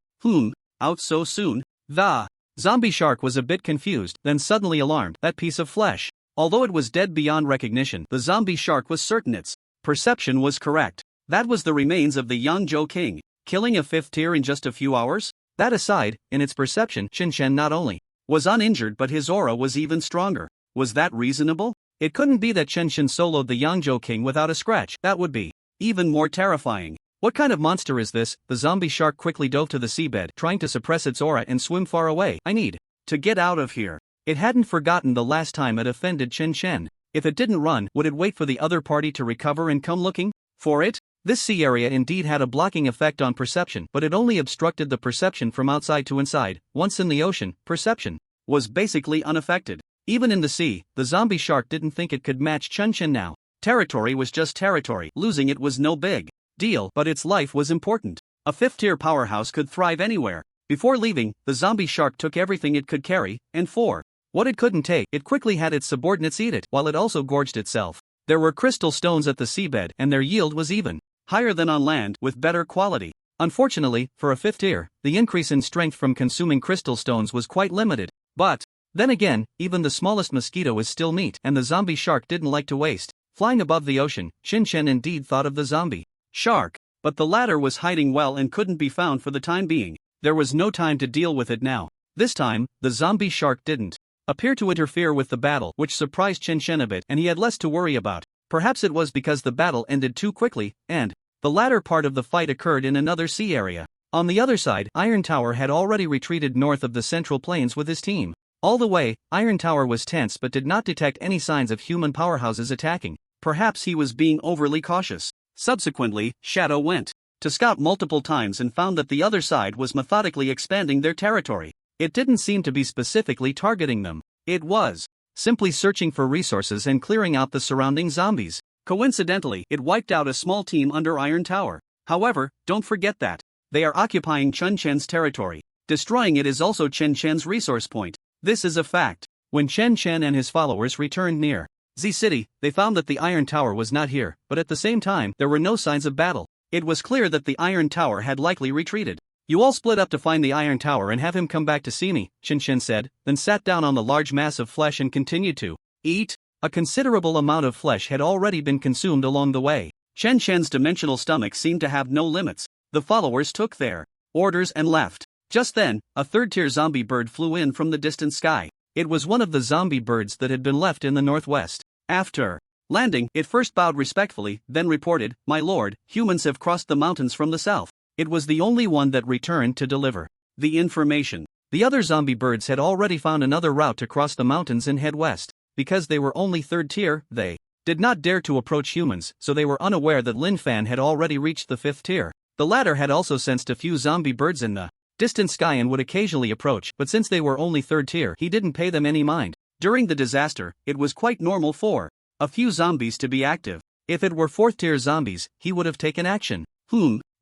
Out so soon? The zombie shark was a bit confused, then suddenly alarmed. That piece of flesh. Although it was dead beyond recognition, the zombie shark was certain its perception was correct. That was the remains of the Yangzhou King, killing a 5th tier in just a few hours? That aside, in its perception, Chen Chen not only was uninjured but his aura was even stronger. Was that reasonable? It couldn't be that Chen Chen soloed the Yangzhou King without a scratch. That would be even more terrifying. What kind of monster is this? The zombie shark quickly dove to the seabed, trying to suppress its aura and swim far away. I need to get out of here. It hadn't forgotten the last time it offended Chen Chen. If it didn't run, would it wait for the other party to recover and come looking for it? This sea area indeed had a blocking effect on perception, but it only obstructed the perception from outside to inside. Once in the ocean, perception was basically unaffected. Even in the sea, the zombie shark didn't think it could match Chen Chen now. Territory was just territory. Losing it was no big deal, but its life was important. A 5th tier powerhouse could thrive anywhere. Before leaving, the zombie shark took everything it could carry, and for what it couldn't take, it quickly had its subordinates eat it, while it also gorged itself. There were crystal stones at the seabed, and their yield was even higher than on land, with better quality. Unfortunately, for a 5th tier, the increase in strength from consuming crystal stones was quite limited. But then again, even the smallest mosquito is still meat, and the zombie shark didn't like to waste. Flying above the ocean, Chen Chen indeed thought of the zombie shark, but the latter was hiding well and couldn't be found for the time being. There was no time to deal with it now. This time, the zombie shark didn't appear to interfere with the battle, which surprised Chen Chen a bit, and he had less to worry about. Perhaps it was because the battle ended too quickly, and the latter part of the fight occurred in another sea area. On the other side, Iron Tower had already retreated north of the Central Plains with his team. All the way, Iron Tower was tense but did not detect any signs of human powerhouses attacking. Perhaps he was being overly cautious. Subsequently, Shadow went to scout multiple times and found that the other side was methodically expanding their territory. It didn't seem to be specifically targeting them. It was simply searching for resources and clearing out the surrounding zombies. Coincidentally, it wiped out a small team under Iron Tower. However, don't forget that they are occupying Chen Chen's territory. Destroying it is also Chen Chen's resource point. This is a fact. When Chen Chen and his followers returned near Z City, they found that the Iron Tower was not here, but at the same time, there were no signs of battle. It was clear that the Iron Tower had likely retreated. You all split up to find the Iron Tower and have him come back to see me, Chen Chen said, then sat down on the large mass of flesh and continued to eat. A considerable amount of flesh had already been consumed along the way. Chen Chen's dimensional stomach seemed to have no limits. The followers took their orders and left. Just then, a 3rd-tier zombie bird flew in from the distant sky. It was one of the zombie birds that had been left in the northwest. After landing, it first bowed respectfully, then reported, "My lord, humans have crossed the mountains from the south." It was the only one that returned to deliver the information. The other zombie birds had already found another route to cross the mountains and head west. Because they were only 3rd tier, they did not dare to approach humans, so they were unaware that Lin Fan had already reached the 5th tier. The latter had also sensed a few zombie birds in the distant sky and would occasionally approach, but since they were only 3rd tier, he didn't pay them any mind. During the disaster, it was quite normal for a few zombies to be active. If it were 4th tier zombies, he would have taken action.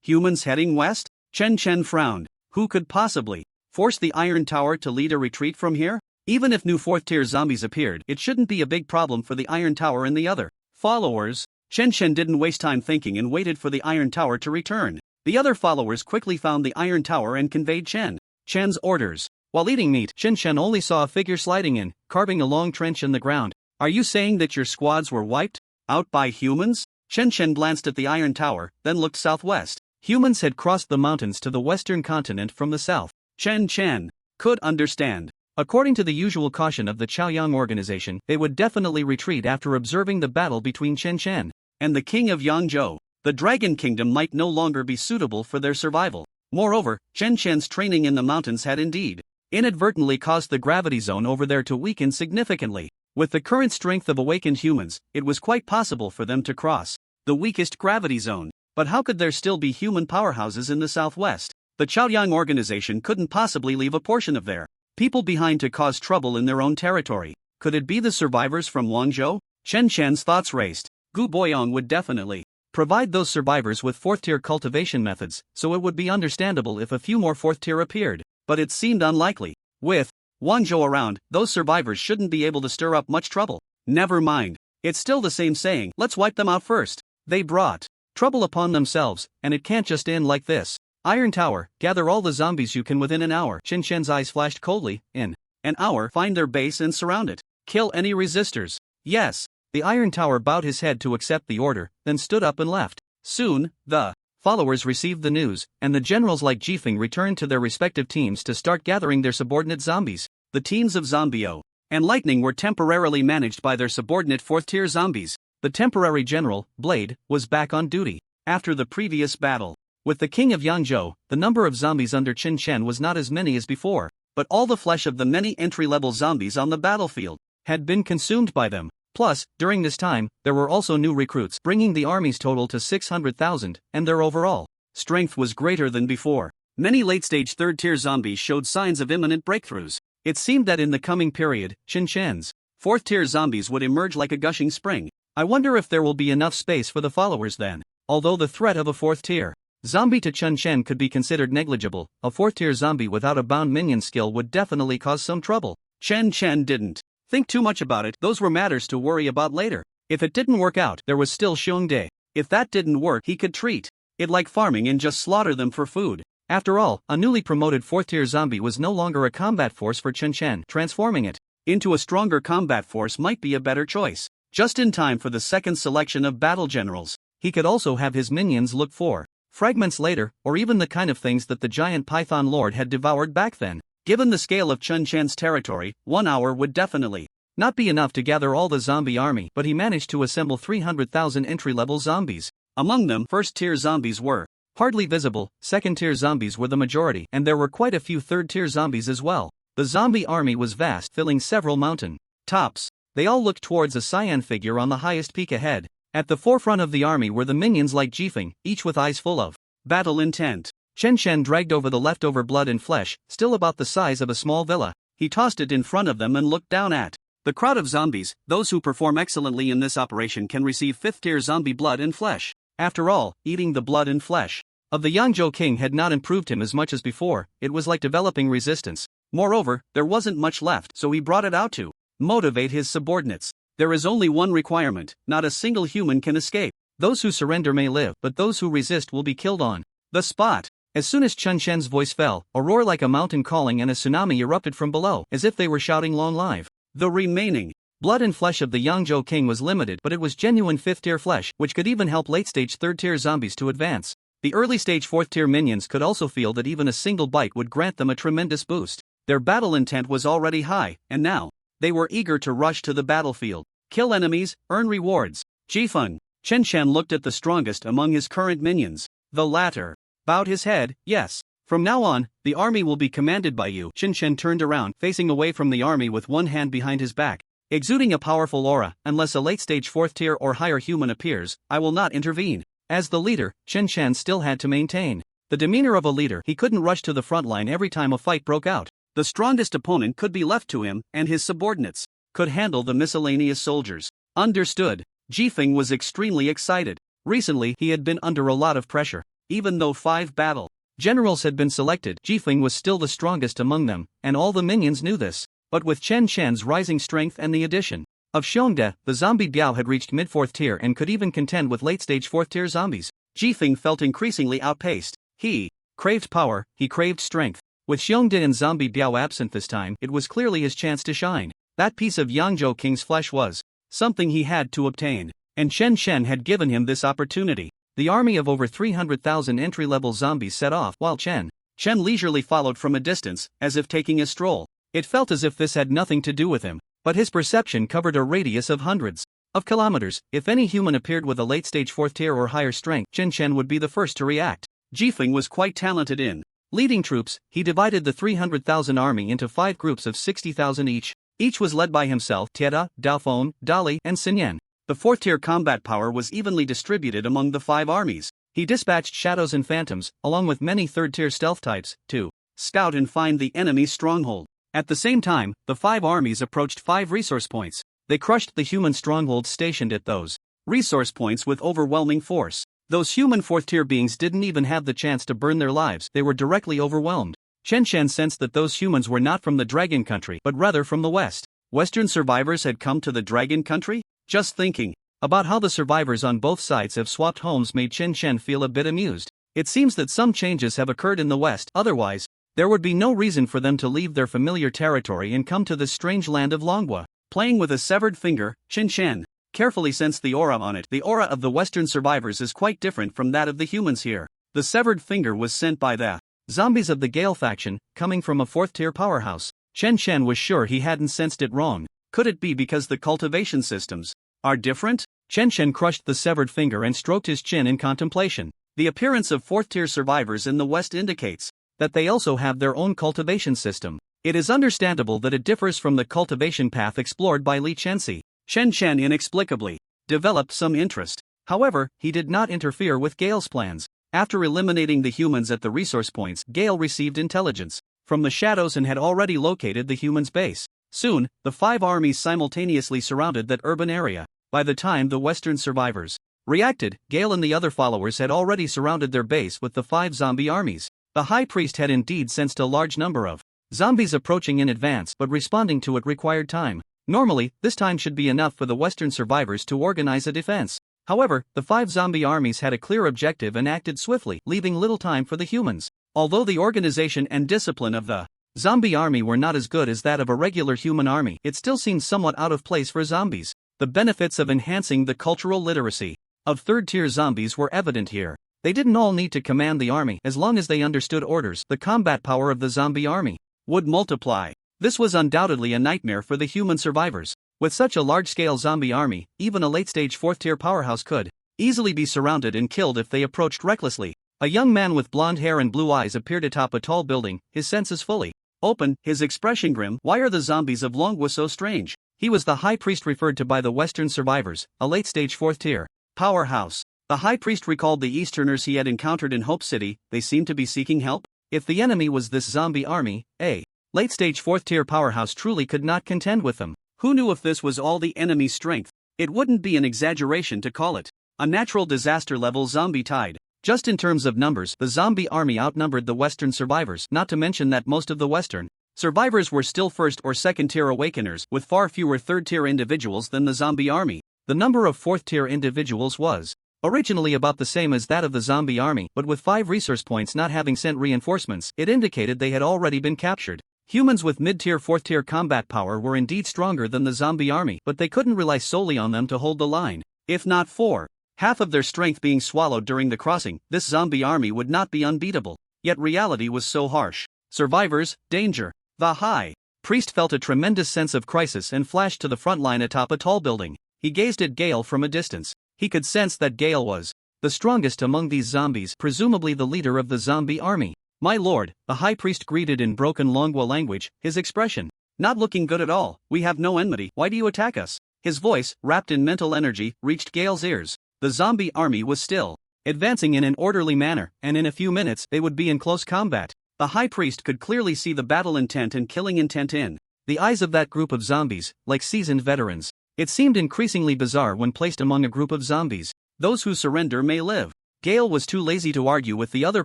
Humans heading west? Chen Chen frowned. Who could possibly force the Iron Tower to lead a retreat from here? Even if new 4th tier zombies appeared, it shouldn't be a big problem for the Iron Tower and the other followers. Chen Chen didn't waste time thinking and waited for the Iron Tower to return. The other followers quickly found the Iron Tower and conveyed Chen Chen's orders. While eating meat, Chen Chen only saw a figure sliding in, carving a long trench in the ground. Are you saying that your squads were wiped out by humans? Chen Chen glanced at the Iron Tower, then looked southwest. Humans had crossed the mountains to the western continent from the south. Chen Chen could understand. According to the usual caution of the Chaoyang organization, they would definitely retreat after observing the battle between Chen Chen and the king of Yangzhou. The Dragon Kingdom might no longer be suitable for their survival. Moreover, Chen Chen's training in the mountains had indeed inadvertently caused the gravity zone over there to weaken significantly. With the current strength of awakened humans, it was quite possible for them to cross the weakest gravity zone. But how could there still be human powerhouses in the southwest? The Chaoyang organization couldn't possibly leave a portion of their people behind to cause trouble in their own territory. Could it be the survivors from Guangzhou? Chen Chen's thoughts raced. Gu Boyong would definitely provide those survivors with 4th tier cultivation methods, so it would be understandable if a few more 4th tier appeared. But it seemed unlikely. With Guangzhou around, those survivors shouldn't be able to stir up much trouble. Never mind. It's still the same saying, let's wipe them out first. They brought trouble upon themselves, and it can't just end like this. Iron Tower, gather all the zombies you can within an hour. Chen Shen's eyes flashed coldly. In an hour, find their base and surround it. Kill any resistors. Yes. The Iron Tower bowed his head to accept the order, then stood up and left. Soon, the followers received the news, and the generals like Jifeng returned to their respective teams to start gathering their subordinate zombies. The teams of Zombio and Lightning were temporarily managed by their subordinate 4th-tier zombies. The temporary general, Blade, was back on duty. After the previous battle with the king of Yangzhou, the number of zombies under Qin Shen was not as many as before, but all the flesh of the many entry-level zombies on the battlefield had been consumed by them. Plus, during this time, there were also new recruits, bringing the army's total to 600,000, and their overall strength was greater than before. Many late-stage 3rd-tier zombies showed signs of imminent breakthroughs. It seemed that in the coming period, Qin Shen's 4th-tier zombies would emerge like a gushing spring. I wonder if there will be enough space for the followers then. Although the threat of a 4th-tier zombie to Qin Shen could be considered negligible, a 4th-tier zombie without a bound minion skill would definitely cause some trouble. Chen didn't think too much about it. Those were matters to worry about later. If it didn't work out, there was still Xiongde. If that didn't work, he could treat it like farming and just slaughter them for food. After all, a newly promoted 4th-tier zombie was no longer a combat force for Qin Shen. Transforming it into a stronger combat force might be a better choice. Just in time for the second selection of battle generals, he could also have his minions look for fragments later, or even the kind of things that the giant Python Lord had devoured back then. Given the scale of Qin Shen's territory, 1 hour would definitely not be enough to gather all the zombie army, but he managed to assemble 300,000 entry-level zombies. Among them, 1st-tier zombies were hardly visible, 2nd-tier zombies were the majority, and there were quite a few 3rd-tier zombies as well. The zombie army was vast, filling several mountain tops. They all looked towards a cyan figure on the highest peak ahead. At the forefront of the army were the minions like Jifeng, each with eyes full of battle intent. Chen Shen dragged over the leftover blood and flesh, still about the size of a small villa. He tossed it in front of them and looked down at the crowd of zombies. Those who perform excellently in this operation can receive 5th-tier zombie blood and flesh. After all, eating the blood and flesh of the Yangzhou king had not improved him as much as before. It was like developing resistance. Moreover, there wasn't much left, so he brought it out to motivate his subordinates. There is only one requirement: not a single human can escape. Those who surrender may live, but those who resist will be killed on the spot. As soon as Qin Shen's voice fell, a roar like a mountain calling and a tsunami erupted from below, as if they were shouting long live. The remaining blood and flesh of the Yangzhou king was limited, but it was genuine 5th-tier flesh, which could even help late-stage 3rd-tier zombies to advance. The early-stage 4th-tier minions could also feel that even a single bite would grant them a tremendous boost. Their battle intent was already high, and now they were eager to rush to the battlefield. Kill enemies, earn rewards. Jifeng. Qin Shen looked at the strongest among his current minions. The latter bowed his head. Yes. From now on, the army will be commanded by you. Qin Shen turned around, facing away from the army with one hand behind his back, exuding a powerful aura. Unless a late-stage 4th-tier or higher human appears, I will not intervene. As the leader, Qin Shen still had to maintain the demeanor of a leader. He couldn't rush to the front line every time a fight broke out. The strongest opponent could be left to him, and his subordinates could handle the miscellaneous soldiers. Understood. Jifeng was extremely excited. Recently, he had been under a lot of pressure. Even though 5 battle generals had been selected, Jifeng was still the strongest among them, and all the minions knew this. But with Qin Shen's rising strength and the addition of Xiongde, the zombie Biao had reached mid-4th tier and could even contend with late-stage 4th-tier zombies. Jifeng felt increasingly outpaced. He craved power, he craved strength. With Xiongde and zombie Biao absent this time, it was clearly his chance to shine. That piece of Yangzhou King's flesh was something he had to obtain, and Qin Shen had given him this opportunity. The army of over 300,000 entry-level zombies set off, while Qin Shen leisurely followed from a distance, as if taking a stroll. It felt as if this had nothing to do with him, but his perception covered a radius of hundreds of kilometers. If any human appeared with a late-stage 4th tier or higher strength, Qin Shen would be the first to react. Jifeng was quite talented in leading troops. He divided the 300,000 army into 5 groups of 60,000 each. Each was led by himself, Tieda, Daofeng, Dali, and Xinyan. The 4th-tier combat power was evenly distributed among the 5 armies. He dispatched shadows and phantoms, along with many 3rd-tier stealth types, to scout and find the enemy's stronghold. At the same time, the 5 armies approached 5 resource points. They crushed the human strongholds stationed at those resource points with overwhelming force. Those human 4th-tier beings didn't even have the chance to burn their lives. They were directly overwhelmed. Qin Shen sensed that those humans were not from the Dragon Country, but rather from the West. Western survivors had come to the Dragon Country? Just thinking about how the survivors on both sides have swapped homes made Chen Chen feel a bit amused. It seems that some changes have occurred in the West, otherwise, there would be no reason for them to leave their familiar territory and come to this strange land of Longwa. Playing with a severed finger, Chen Chen carefully sensed the aura on it. The aura of the Western survivors is quite different from that of the humans here. The severed finger was sent by the zombies of the Gale faction, coming from a fourth-tier powerhouse. Chen Chen was sure he hadn't sensed it wrong. Could it be because the cultivation systems are different? Chen Chen crushed the severed finger and stroked his chin in contemplation. The appearance of fourth-tier survivors in the West indicates that they also have their own cultivation system. It is understandable that it differs from the cultivation path explored by Li Chenxi. Chen Chen inexplicably developed some interest. However, he did not interfere with Gale's plans. After eliminating the humans at the resource points, Gale received intelligence from the shadows and had already located the humans' base. Soon, the 5 armies simultaneously surrounded that urban area. By the time the Western survivors reacted, Gale and the other followers had already surrounded their base with the 5 zombie armies. The High Priest had indeed sensed a large number of zombies approaching in advance, but responding to it required time. Normally, this time should be enough for the Western survivors to organize a defense. However, the 5 zombie armies had a clear objective and acted swiftly, leaving little time for the humans. Although the organization and discipline of the zombie army were not as good as that of a regular human army, it still seemed somewhat out of place for zombies. The benefits of enhancing the cultural literacy of third-tier zombies were evident here. They didn't all need to command the army. As long as they understood orders, the combat power of the zombie army would multiply. This was undoubtedly a nightmare for the human survivors. With such a large-scale zombie army, even a late-stage fourth-tier powerhouse could easily be surrounded and killed if they approached recklessly. A young man with blonde hair and blue eyes appeared atop a tall building, his senses fully open, his expression grim. Why are the zombies of Longwa so strange? He was the High Priest referred to by the Western survivors, a late-stage fourth-tier powerhouse. The High Priest recalled the Easterners he had encountered in Hope City. They seemed to be seeking help. If the enemy was this zombie army, a late-stage fourth-tier powerhouse truly could not contend with them. Who knew if this was all the enemy's strength? It wouldn't be an exaggeration to call it a natural disaster-level zombie tide. Just in terms of numbers, the zombie army outnumbered the Western survivors, not to mention that most of the Western survivors were still first- or second-tier awakeners, with far fewer third-tier individuals than the zombie army. The number of fourth-tier individuals was originally about the same as that of the zombie army, but with 5 resource points not having sent reinforcements, it indicated they had already been captured. Humans with mid-tier fourth-tier combat power were indeed stronger than the zombie army, but they couldn't rely solely on them to hold the line. If not for half of their strength being swallowed during the crossing, this zombie army would not be unbeatable. Yet reality was so harsh. Survivors, danger. The High Priest felt a tremendous sense of crisis and flashed to the front line atop a tall building. He gazed at Gale from a distance. He could sense that Gale was the strongest among these zombies, presumably the leader of the zombie army. "My lord," the High Priest greeted in broken Longwa language, his expression not looking good at all. "We have no enmity. Why do you attack us?" His voice, wrapped in mental energy, reached Gale's ears. The zombie army was still advancing in an orderly manner, and in a few minutes they would be in close combat. The High Priest could clearly see the battle intent and killing intent in the eyes of that group of zombies, like seasoned veterans. It seemed increasingly bizarre when placed among a group of zombies. Those who surrender may live. Gale was too lazy to argue with the other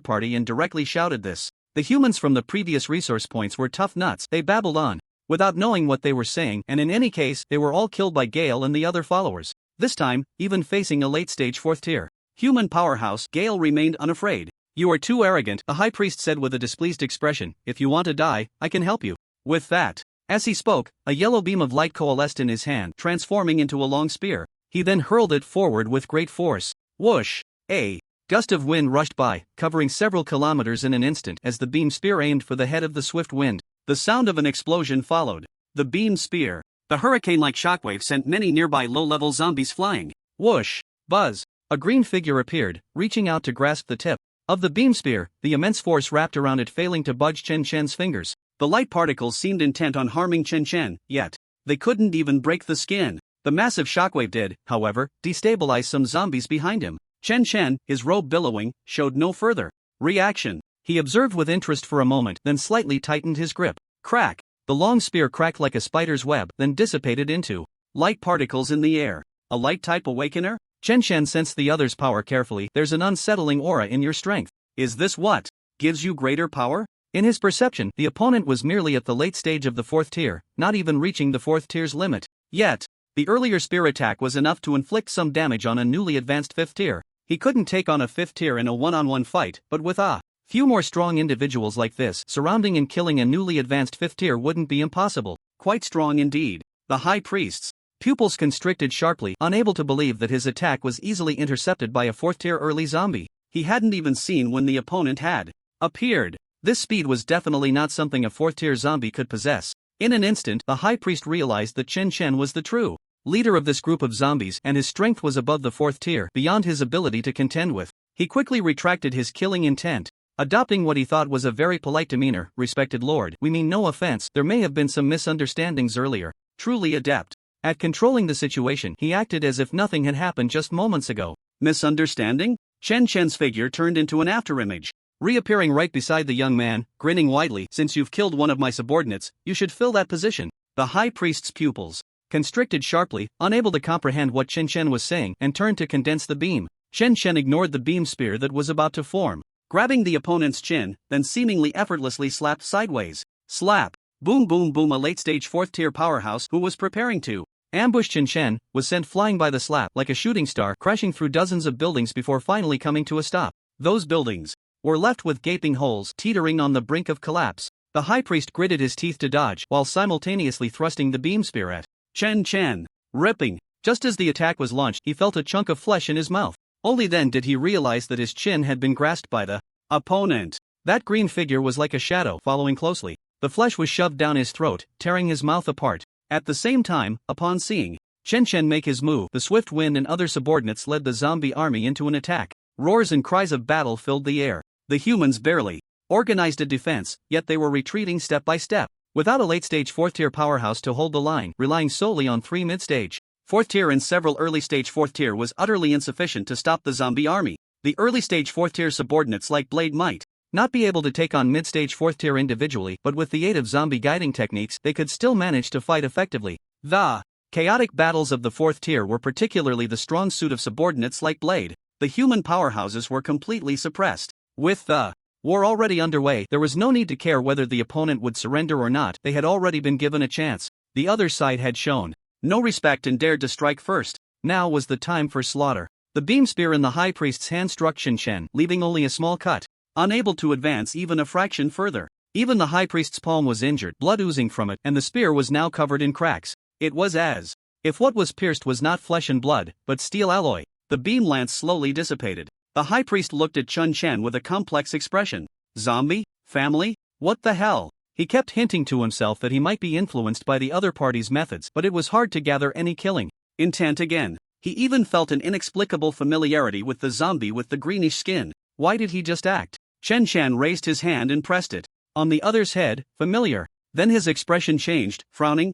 party and directly shouted this. The humans from the previous resource points were tough nuts. They babbled on without knowing what they were saying, and in any case, they were all killed by Gale and the other followers. This time, even facing a late-stage fourth-tier human powerhouse, Gale remained unafraid. "You are too arrogant," the High Priest said with a displeased expression. "If you want to die, I can help you." With that, as he spoke, a yellow beam of light coalesced in his hand, transforming into a long spear. He then hurled it forward with great force. Whoosh! A gust of wind rushed by, covering several kilometers in an instant as the beam spear aimed for the head of the swift wind. The sound of an explosion followed. The beam spear, the hurricane-like shockwave, sent many nearby low-level zombies flying. Whoosh! Buzz! A green figure appeared, reaching out to grasp the tip of the beam spear, the immense force wrapped around it failing to budge Chen Chen's fingers. The light particles seemed intent on harming Chen Chen, yet they couldn't even break the skin. The massive shockwave did, however, destabilize some zombies behind him. Chen Chen, his robe billowing, showed no further reaction. He observed with interest for a moment, then slightly tightened his grip. Crack! The long spear cracked like a spider's web, then dissipated into light particles in the air. A light-type awakener? Chen Chen sensed the other's power carefully. "There's an unsettling aura in your strength. Is this what gives you greater power?" In his perception, the opponent was merely at the late stage of the fourth tier, not even reaching the fourth tier's limit. Yet, The earlier spear attack was enough to inflict some damage on a newly advanced 5th tier. He couldn't take on a 5th tier in a one-on-one fight, but with a few more strong individuals like this surrounding and killing a newly advanced 5th tier wouldn't be impossible. Quite strong indeed. The high priest's pupils constricted sharply, unable to believe that his attack was easily intercepted by a 4th tier early zombie. He hadn't even seen when the opponent had appeared. This speed was definitely not something a 4th tier zombie could possess. In an instant, the high priest realized that Chen Chen was the true leader of this group of zombies, and his strength was above the 4th tier, beyond his ability to contend with. He quickly retracted his killing intent, adopting what he thought was a very polite demeanor. "Respected Lord, we mean no offense, there may have been some misunderstandings earlier." Truly adept at controlling the situation, he acted as if nothing had happened just moments ago. Misunderstanding? Chen Chen's figure turned into an afterimage, reappearing right beside the young man, grinning widely. "Since you've killed one of my subordinates, you should fill that position." The high priest's pupils constricted sharply, unable to comprehend what Chen Chen was saying, and turned to condense the beam. Chen Chen ignored the beam spear that was about to form, grabbing the opponent's chin, then seemingly effortlessly slapped sideways. Slap! Boom boom boom. A late-stage 4th tier powerhouse who was preparing to ambush Chen Chen was sent flying by the slap like a shooting star, crashing through dozens of buildings before finally coming to a stop. Those buildings were left with gaping holes, teetering on the brink of collapse. The high priest gritted his teeth to dodge, while simultaneously thrusting the beam spear at Chen Chen, ripping. Just as the attack was launched, he felt a chunk of flesh in his mouth. Only then did he realize that his chin had been grasped by the opponent. That green figure was like a shadow, following closely. The flesh was shoved down his throat, tearing his mouth apart. At the same time, upon seeing Chen Chen make his move, the Swift Wind and other subordinates led the zombie army into an attack. Roars and cries of battle filled the air. The humans barely organized a defense, yet they were retreating step by step. Without a late-stage 4th tier powerhouse to hold the line, relying solely on 3 mid-stage 4th tier and several early-stage 4th tier was utterly insufficient to stop the zombie army. The early-stage 4th tier subordinates like Blade might not be able to take on mid-stage 4th tier individually, but with the aid of zombie guiding techniques, they could still manage to fight effectively. The chaotic battles of the 4th tier were particularly the strong suit of subordinates like Blade. The human powerhouses were completely suppressed. With the war already underway, there was no need to care whether the opponent would surrender or not. They had already been given a chance. The other side had shown no respect and dared to strike first. Now was the time for slaughter. The beam spear in the high priest's hand struck Chen Chen, leaving only a small cut. Unable to advance even a fraction further. Even the high priest's palm was injured, blood oozing from it, and the spear was now covered in cracks. It was as if what was pierced was not flesh and blood, but steel alloy. The beam lance slowly dissipated. The high priest looked at Chen Chen with a complex expression. Zombie? Family? What the hell? He kept hinting to himself that he might be influenced by the other party's methods, but it was hard to gather any killing intent again. He even felt an inexplicable familiarity with the zombie with the greenish skin. Why did he just act? Chen Chen raised his hand and pressed it on the other's head. Familiar. Then his expression changed, frowning.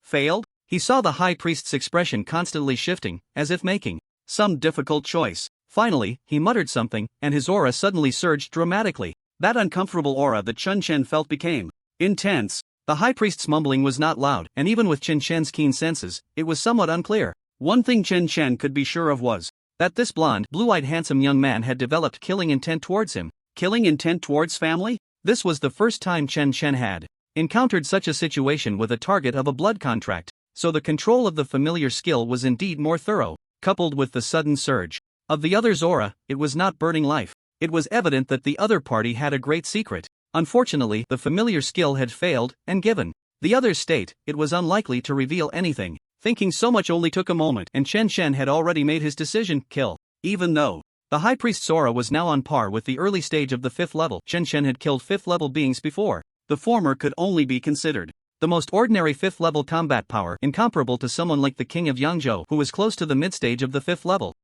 Failed? He saw the high priest's expression constantly shifting, as if making some difficult choice. Finally, he muttered something, and his aura suddenly surged dramatically. That uncomfortable aura that Chen Chen felt became intense. The high priest's mumbling was not loud, and even with Chen Chen's keen senses, it was somewhat unclear. One thing Chen Chen could be sure of was that this blonde, blue-eyed handsome young man had developed killing intent towards him. Killing intent towards family? This was the first time Chen Chen had encountered such a situation with a target of a blood contract, so the control of the familiar skill was indeed more thorough. Coupled with the sudden surge of the other's aura, it was not burning life. It was evident that the other party had a great secret. Unfortunately, the familiar skill had failed, and given the other's state, it was unlikely to reveal anything. Thinking so much only took a moment, and Chen Chen had already made his decision: kill. Even though the high priest's aura was now on par with the early stage of the 5th level, Chen Chen had killed 5th level beings before. The former could only be considered the most ordinary 5th level combat power, incomparable to someone like the king of Yangzhou, who was close to the mid-stage of the 5th level.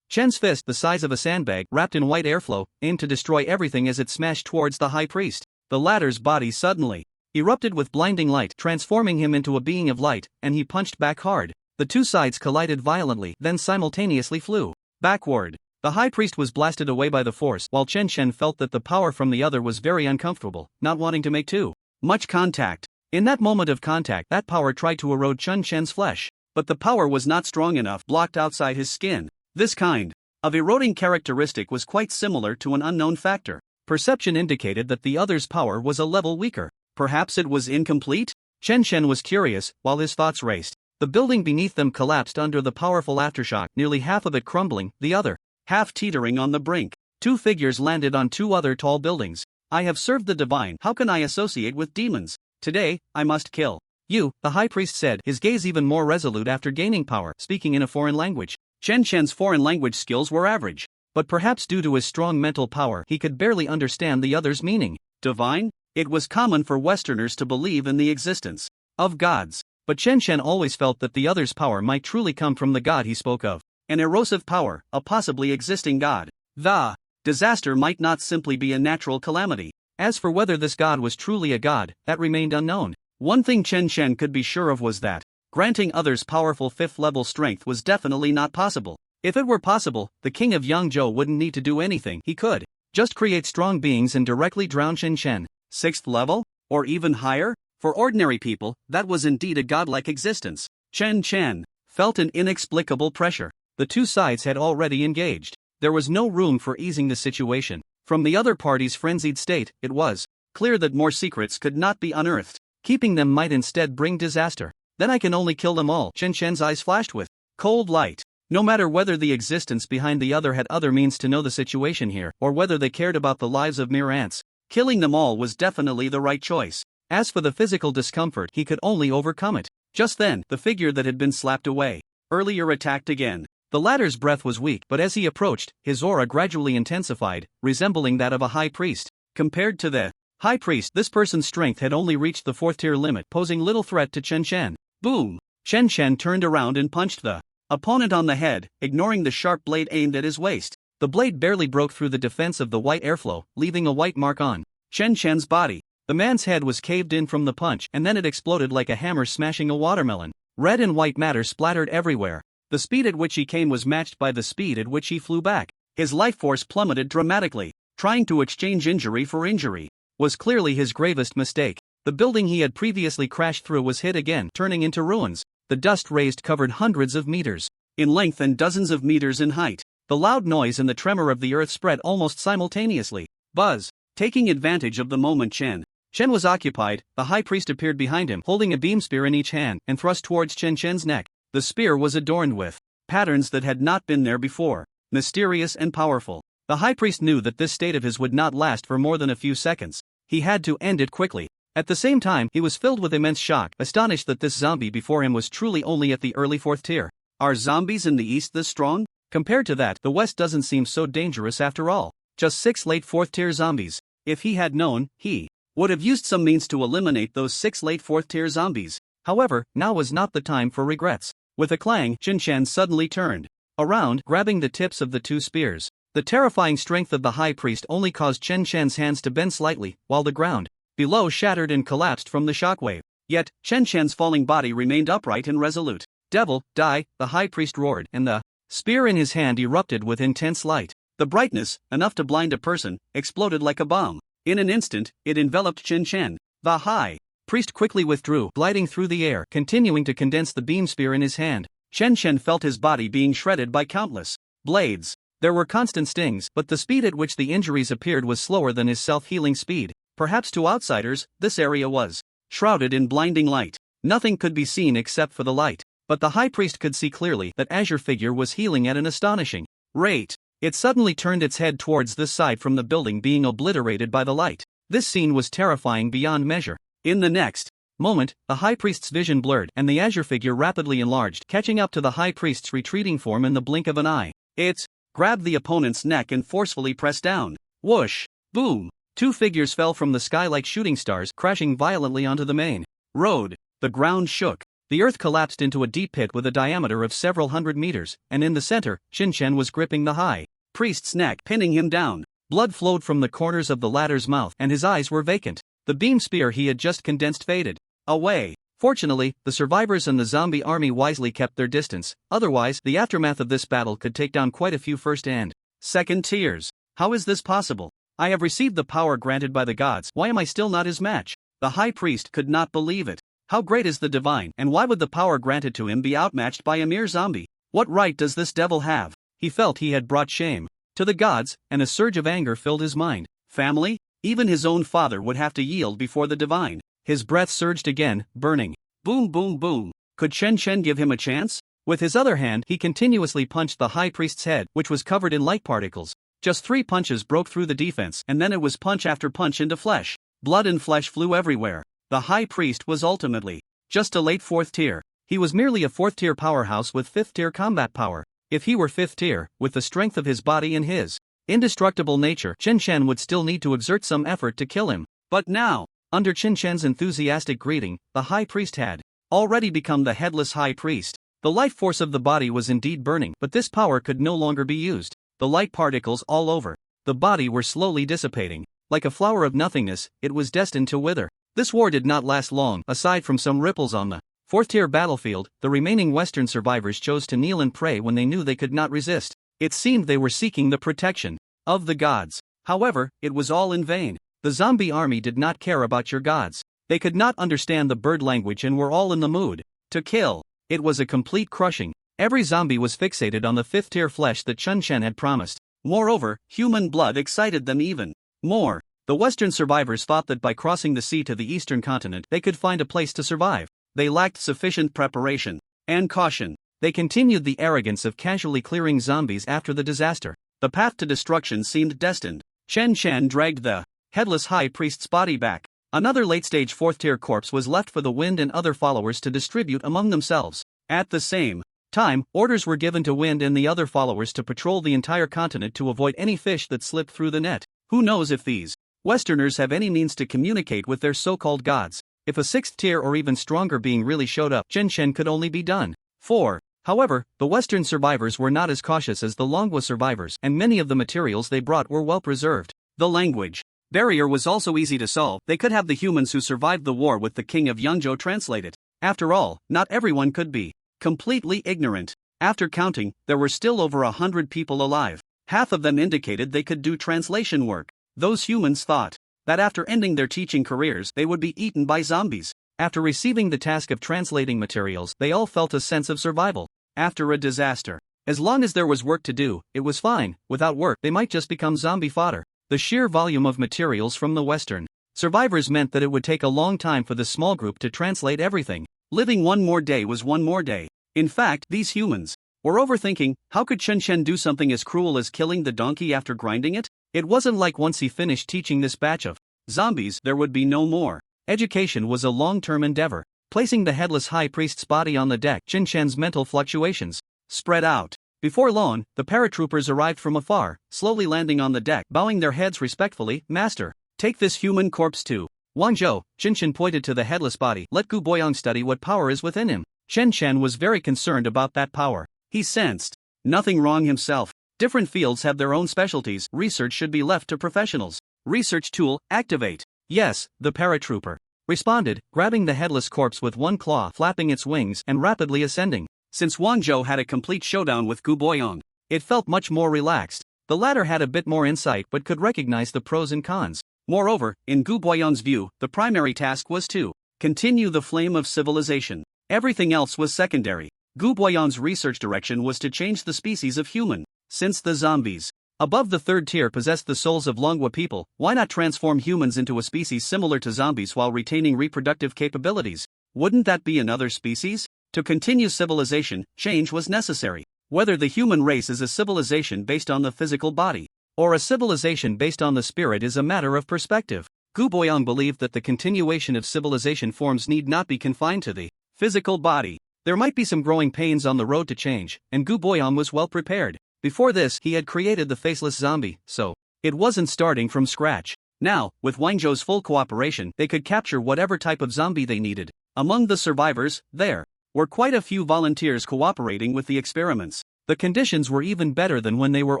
Chen's fist, the size of a sandbag, wrapped in white airflow, aimed to destroy everything as it smashed towards the high priest. The latter's body suddenly erupted with blinding light, transforming him into a being of light, and he punched back hard. The two sides collided violently, then simultaneously flew backward. The high priest was blasted away by the force, while Chen Chen felt that the power from the other was very uncomfortable, not wanting to make too much contact. In that moment of contact, that power tried to erode Chen Chen's flesh, but the power was not strong enough, blocked outside his skin. This kind of eroding characteristic was quite similar to an unknown factor. Perception indicated that the other's power was a level weaker. Perhaps it was incomplete? Chen Chen was curious, while his thoughts raced. The building beneath them collapsed under the powerful aftershock, nearly half of it crumbling, the other half teetering on the brink. two figures landed on two other tall buildings. I have served the divine. How can I associate with demons? Today, I must kill. You, the high priest said, his gaze even more resolute after gaining power, speaking in a foreign language. Chen Chen's foreign language skills were average, but perhaps due to his strong mental power, he could barely understand the other's meaning. Divine? It was common for Westerners to believe in the existence of gods, but Chen Chen always felt that the other's power might truly come from the god he spoke of. An erosive power, a possibly existing god. The disaster might not simply be a natural calamity. As for whether this god was truly a god, that remained unknown. One thing Chen Chen could be sure of was that granting others powerful 5th-level strength was definitely not possible. If it were possible, the king of Yangzhou wouldn't need to do anything. He could just create strong beings and directly drown Chen Chen. 6th level? Or even higher? For ordinary people, that was indeed a godlike existence. Chen Chen felt an inexplicable pressure. The two sides had already engaged. There was no room for easing the situation. From the other party's frenzied state, it was clear that more secrets could not be unearthed. Keeping them might instead bring disaster. Then I can only kill them all. Chen Chen's eyes flashed with cold light. No matter whether the existence behind the other had other means to know the situation here, or whether they cared about the lives of mere ants, killing them all was definitely the right choice. As for the physical discomfort, he could only overcome it. Just then, the figure that had been slapped away earlier attacked again. The latter's breath was weak, but as he approached, his aura gradually intensified, resembling that of a high priest. Compared to the high priest, this person's strength had only reached the 4th-tier limit, posing little threat to Chen Chen. Boom! Chen Chen turned around and punched the opponent on the head, ignoring the sharp blade aimed at his waist. The blade barely broke through the defense of the white airflow, leaving a white mark on Chen Chen's body. The man's head was caved in from the punch, and then it exploded like a hammer smashing a watermelon. Red and white matter splattered everywhere. The speed at which he came was matched by the speed at which he flew back. His life force plummeted dramatically. Trying to exchange injury for injury was clearly his gravest mistake. The building he had previously crashed through was hit again, turning into ruins. The dust raised covered hundreds of meters in length and dozens of meters in height. The loud noise and the tremor of the earth spread almost simultaneously. Buzz. Taking advantage of the moment Chen was occupied, the high priest appeared behind him, holding a beam spear in each hand, and thrust towards Chen Chen's neck. The spear was adorned with patterns that had not been there before, mysterious and powerful. The high priest knew that this state of his would not last for more than a few seconds. He had to end it quickly. At the same time, he was filled with immense shock, astonished that this zombie before him was truly only at the early 4th tier. Are zombies in the East this strong? Compared to that, the West doesn't seem so dangerous after all. Just 6 late 4th tier zombies. If he had known, he would have used some means to eliminate those 6 late 4th tier zombies. However, now was not the time for regrets. With a clang, Chen Chen suddenly turned around, grabbing the tips of the two spears. The terrifying strength of the high priest only caused Chen Chen's hands to bend slightly, while the ground below shattered and collapsed from the shockwave. Yet, Chen Chen's falling body remained upright and resolute. "Devil, die!" the high priest roared, and the spear in his hand erupted with intense light. The brightness, enough to blind a person, exploded like a bomb. In an instant, it enveloped Chen Chen. The high priest quickly withdrew, gliding through the air, continuing to condense the beam spear in his hand. Chen Chen felt his body being shredded by countless blades. There were constant stings, but the speed at which the injuries appeared was slower than his self-healing speed. Perhaps to outsiders, this area was shrouded in blinding light. Nothing could be seen except for the light. But the high priest could see clearly that azure figure was healing at an astonishing rate. It suddenly turned its head towards this side from the building, being obliterated by the light. This scene was terrifying beyond measure. In the next moment, the high priest's vision blurred, and the azure figure rapidly enlarged, catching up to the high priest's retreating form in the blink of an eye. It grabbed the opponent's neck and forcefully pressed down. Whoosh! Boom! Two figures fell from the sky like shooting stars, crashing violently onto the main road. The ground shook. The earth collapsed into a deep pit with a diameter of several hundred meters, and in the center, Chen Chen was gripping the high priest's neck, pinning him down. Blood flowed from the corners of the latter's mouth, and his eyes were vacant. The beam spear he had just condensed faded away. Fortunately, the survivors and the zombie army wisely kept their distance, otherwise, the aftermath of this battle could take down quite a few first and second tiers. How is this possible? I have received the power granted by the gods, why am I still not his match? The high priest could not believe it. How great is the divine, and why would the power granted to him be outmatched by a mere zombie? What right does this devil have? He felt he had brought shame to the gods, and a surge of anger filled his mind. Family? Even his own father would have to yield before the divine. His breath surged again, burning. Boom, boom, boom. Could Chen Chen give him a chance? With his other hand, he continuously punched the high priest's head, which was covered in light particles. Just 3 punches broke through the defense, and then it was punch after punch into flesh. Blood and flesh flew everywhere. The high priest was ultimately just a late 4th tier. He was merely a 4th tier powerhouse with 5th tier combat power. If he were 5th tier, with the strength of his body and his indestructible nature, Chen Chen would still need to exert some effort to kill him. But now, under Chen Chen's enthusiastic greeting, the high priest had already become the headless high priest. The life force of the body was indeed burning, but this power could no longer be used. The light particles all over the body were slowly dissipating. Like a flower of nothingness, it was destined to wither. This war did not last long. Aside from some ripples on the 4th tier battlefield, the remaining Western survivors chose to kneel and pray when they knew they could not resist. It seemed they were seeking the protection of the gods. However, it was all in vain. The zombie army did not care about your gods. They could not understand the bird language and were all in the mood to kill. It was a complete crushing. Every zombie was fixated on the 5th tier flesh that Chen Chen had promised. Moreover, human blood excited them even more. The Western survivors thought that by crossing the sea to the eastern continent they could find a place to survive. They lacked sufficient preparation and caution. They continued the arrogance of casually clearing zombies after the disaster. The path to destruction seemed destined. Chen Chen dragged the headless high priest's body back. Another late-stage 4th tier corpse was left for the Wind and other followers to distribute among themselves. At the same time, orders were given to Wind and the other followers to patrol the entire continent to avoid any fish that slipped through the net. Who knows if these Westerners have any means to communicate with their so-called gods? If a 6th tier or even stronger being really showed up, Chen Chen could only be done. 4. However, the Western survivors were not as cautious as the Longwa survivors, and many of the materials they brought were well preserved. The language barrier was also easy to solve. They could have the humans who survived the war with the king of Yangzhou translate it. After all, not everyone could be completely ignorant. After counting, there were still over 100 people alive. Half of them indicated they could do translation work. Those humans thought that after ending their teaching careers, they would be eaten by zombies. After receiving the task of translating materials, they all felt a sense of survival. After a disaster, as long as there was work to do, it was fine. Without work, they might just become zombie fodder. The sheer volume of materials from the Western survivors meant that it would take a long time for the small group to translate everything. Living one more day was one more day. In fact, these humans were overthinking. How could Chen Chen do something as cruel as killing the donkey after grinding it? It wasn't like once he finished teaching this batch of zombies, there would be no more. Education was a long-term endeavor. Placing the headless high priest's body on the deck, Chen Chen's mental fluctuations spread out. Before long, the paratroopers arrived from afar, slowly landing on the deck, bowing their heads respectfully. Master, take this human corpse too. Wangzhou, Chen Chen pointed to the headless body. Let Gu Boyang study what power is within him. Chen Chen was very concerned about that power. He sensed nothing wrong himself. Different fields have their own specialties. Research should be left to professionals. Research tool, activate. Yes, the paratrooper responded, grabbing the headless corpse with one claw, flapping its wings, and rapidly ascending. Since Wangzhou had a complete showdown with Gu Boyang, it felt much more relaxed. The latter had a bit more insight but could recognize the pros and cons. Moreover, in Gu Boyang's view, the primary task was to continue the flame of civilization. Everything else was secondary. Gu Boyang's research direction was to change the species of human. Since the zombies above the 3rd tier possessed the souls of Longwa people, why not transform humans into a species similar to zombies while retaining reproductive capabilities? Wouldn't that be another species? To continue civilization, change was necessary. Whether the human race is a civilization based on the physical body or a civilization based on the spirit is a matter of perspective. Gu Boyang believed that the continuation of civilization forms need not be confined to the physical body. There might be some growing pains on the road to change, and Gu Boyang was well prepared. Before this, he had created the faceless zombie, so it wasn't starting from scratch. Now, with Wangzhou's full cooperation, they could capture whatever type of zombie they needed. Among the survivors, there were quite a few volunteers cooperating with the experiments. The conditions were even better than when they were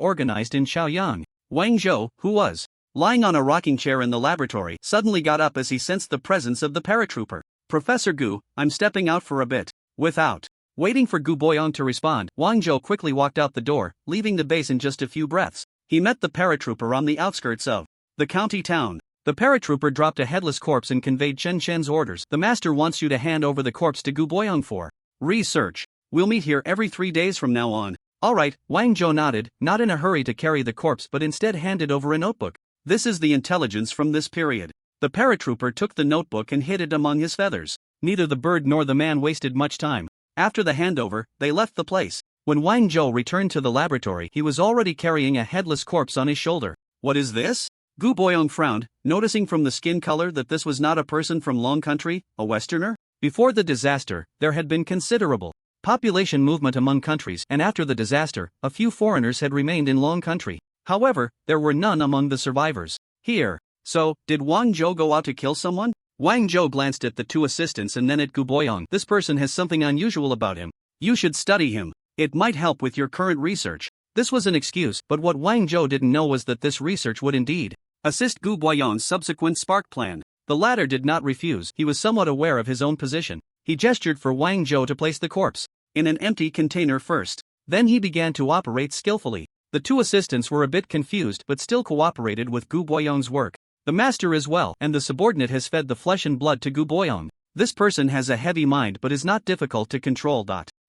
organized in Shaoyang. Wangzhou, who was lying on a rocking chair in the laboratory, suddenly got up as he sensed the presence of the paratrooper. Professor Gu, I'm stepping out for a bit. Without waiting for Gu Boyang to respond, Wangzhou quickly walked out the door, leaving the base in just a few breaths. He met the paratrooper on the outskirts of the county town. The paratrooper dropped a headless corpse and conveyed Chen Chen's orders. The master wants you to hand over the corpse to Gu Boyang for research. We'll meet here every 3 days from now on. Alright, Wangzhou nodded, not in a hurry to carry the corpse but instead handed over a notebook. This is the intelligence from this period. The paratrooper took the notebook and hid it among his feathers. Neither the bird nor the man wasted much time. After the handover, they left the place. When Wang Zhou returned to the laboratory, he was already carrying a headless corpse on his shoulder. What is this? Gu Boyong frowned, noticing from the skin color that this was not a person from Long Country, a Westerner. Before the disaster, there had been considerable population movement among countries, and after the disaster, a few foreigners had remained in Long Country. However, there were none among the survivors. Here. So, did Wang Zhou go out to kill someone? Wang Zhou glanced at the two assistants and then at Gu Boyong. This person has something unusual about him. You should study him. It might help with your current research. This was an excuse, but what Wang Zhou didn't know was that this research would indeed assist Gu Boyong's subsequent spark plan. The latter did not refuse. He was somewhat aware of his own position. He gestured for Wang Zhou to place the corpse in an empty container first. Then he began to operate skillfully. The two assistants were a bit confused but still cooperated with Gu Boyong's work. The master as well, and the subordinate has fed the flesh and blood to Gu Boyong. This person has a heavy mind but is not difficult to control.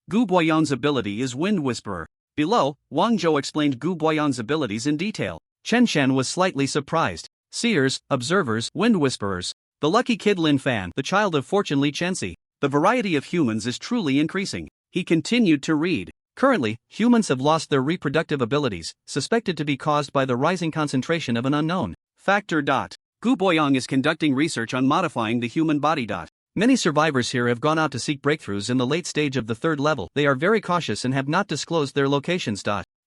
Gu Boyong's ability is Wind Whisperer. Below, Wang Zhou explained Gu Boyong's abilities in detail. Chen Shan was slightly surprised. Seers, observers, wind whisperers. The lucky kid Lin Fan, the child of Fortune Li Chenxi. The variety of humans is truly increasing. He continued to read. Currently, humans have lost their reproductive abilities, suspected to be caused by the rising concentration of an unknown factor. Gu Boyong is conducting research on modifying the human body. Many survivors here have gone out to seek breakthroughs in the late stage of the third level. They are very cautious and have not disclosed their locations.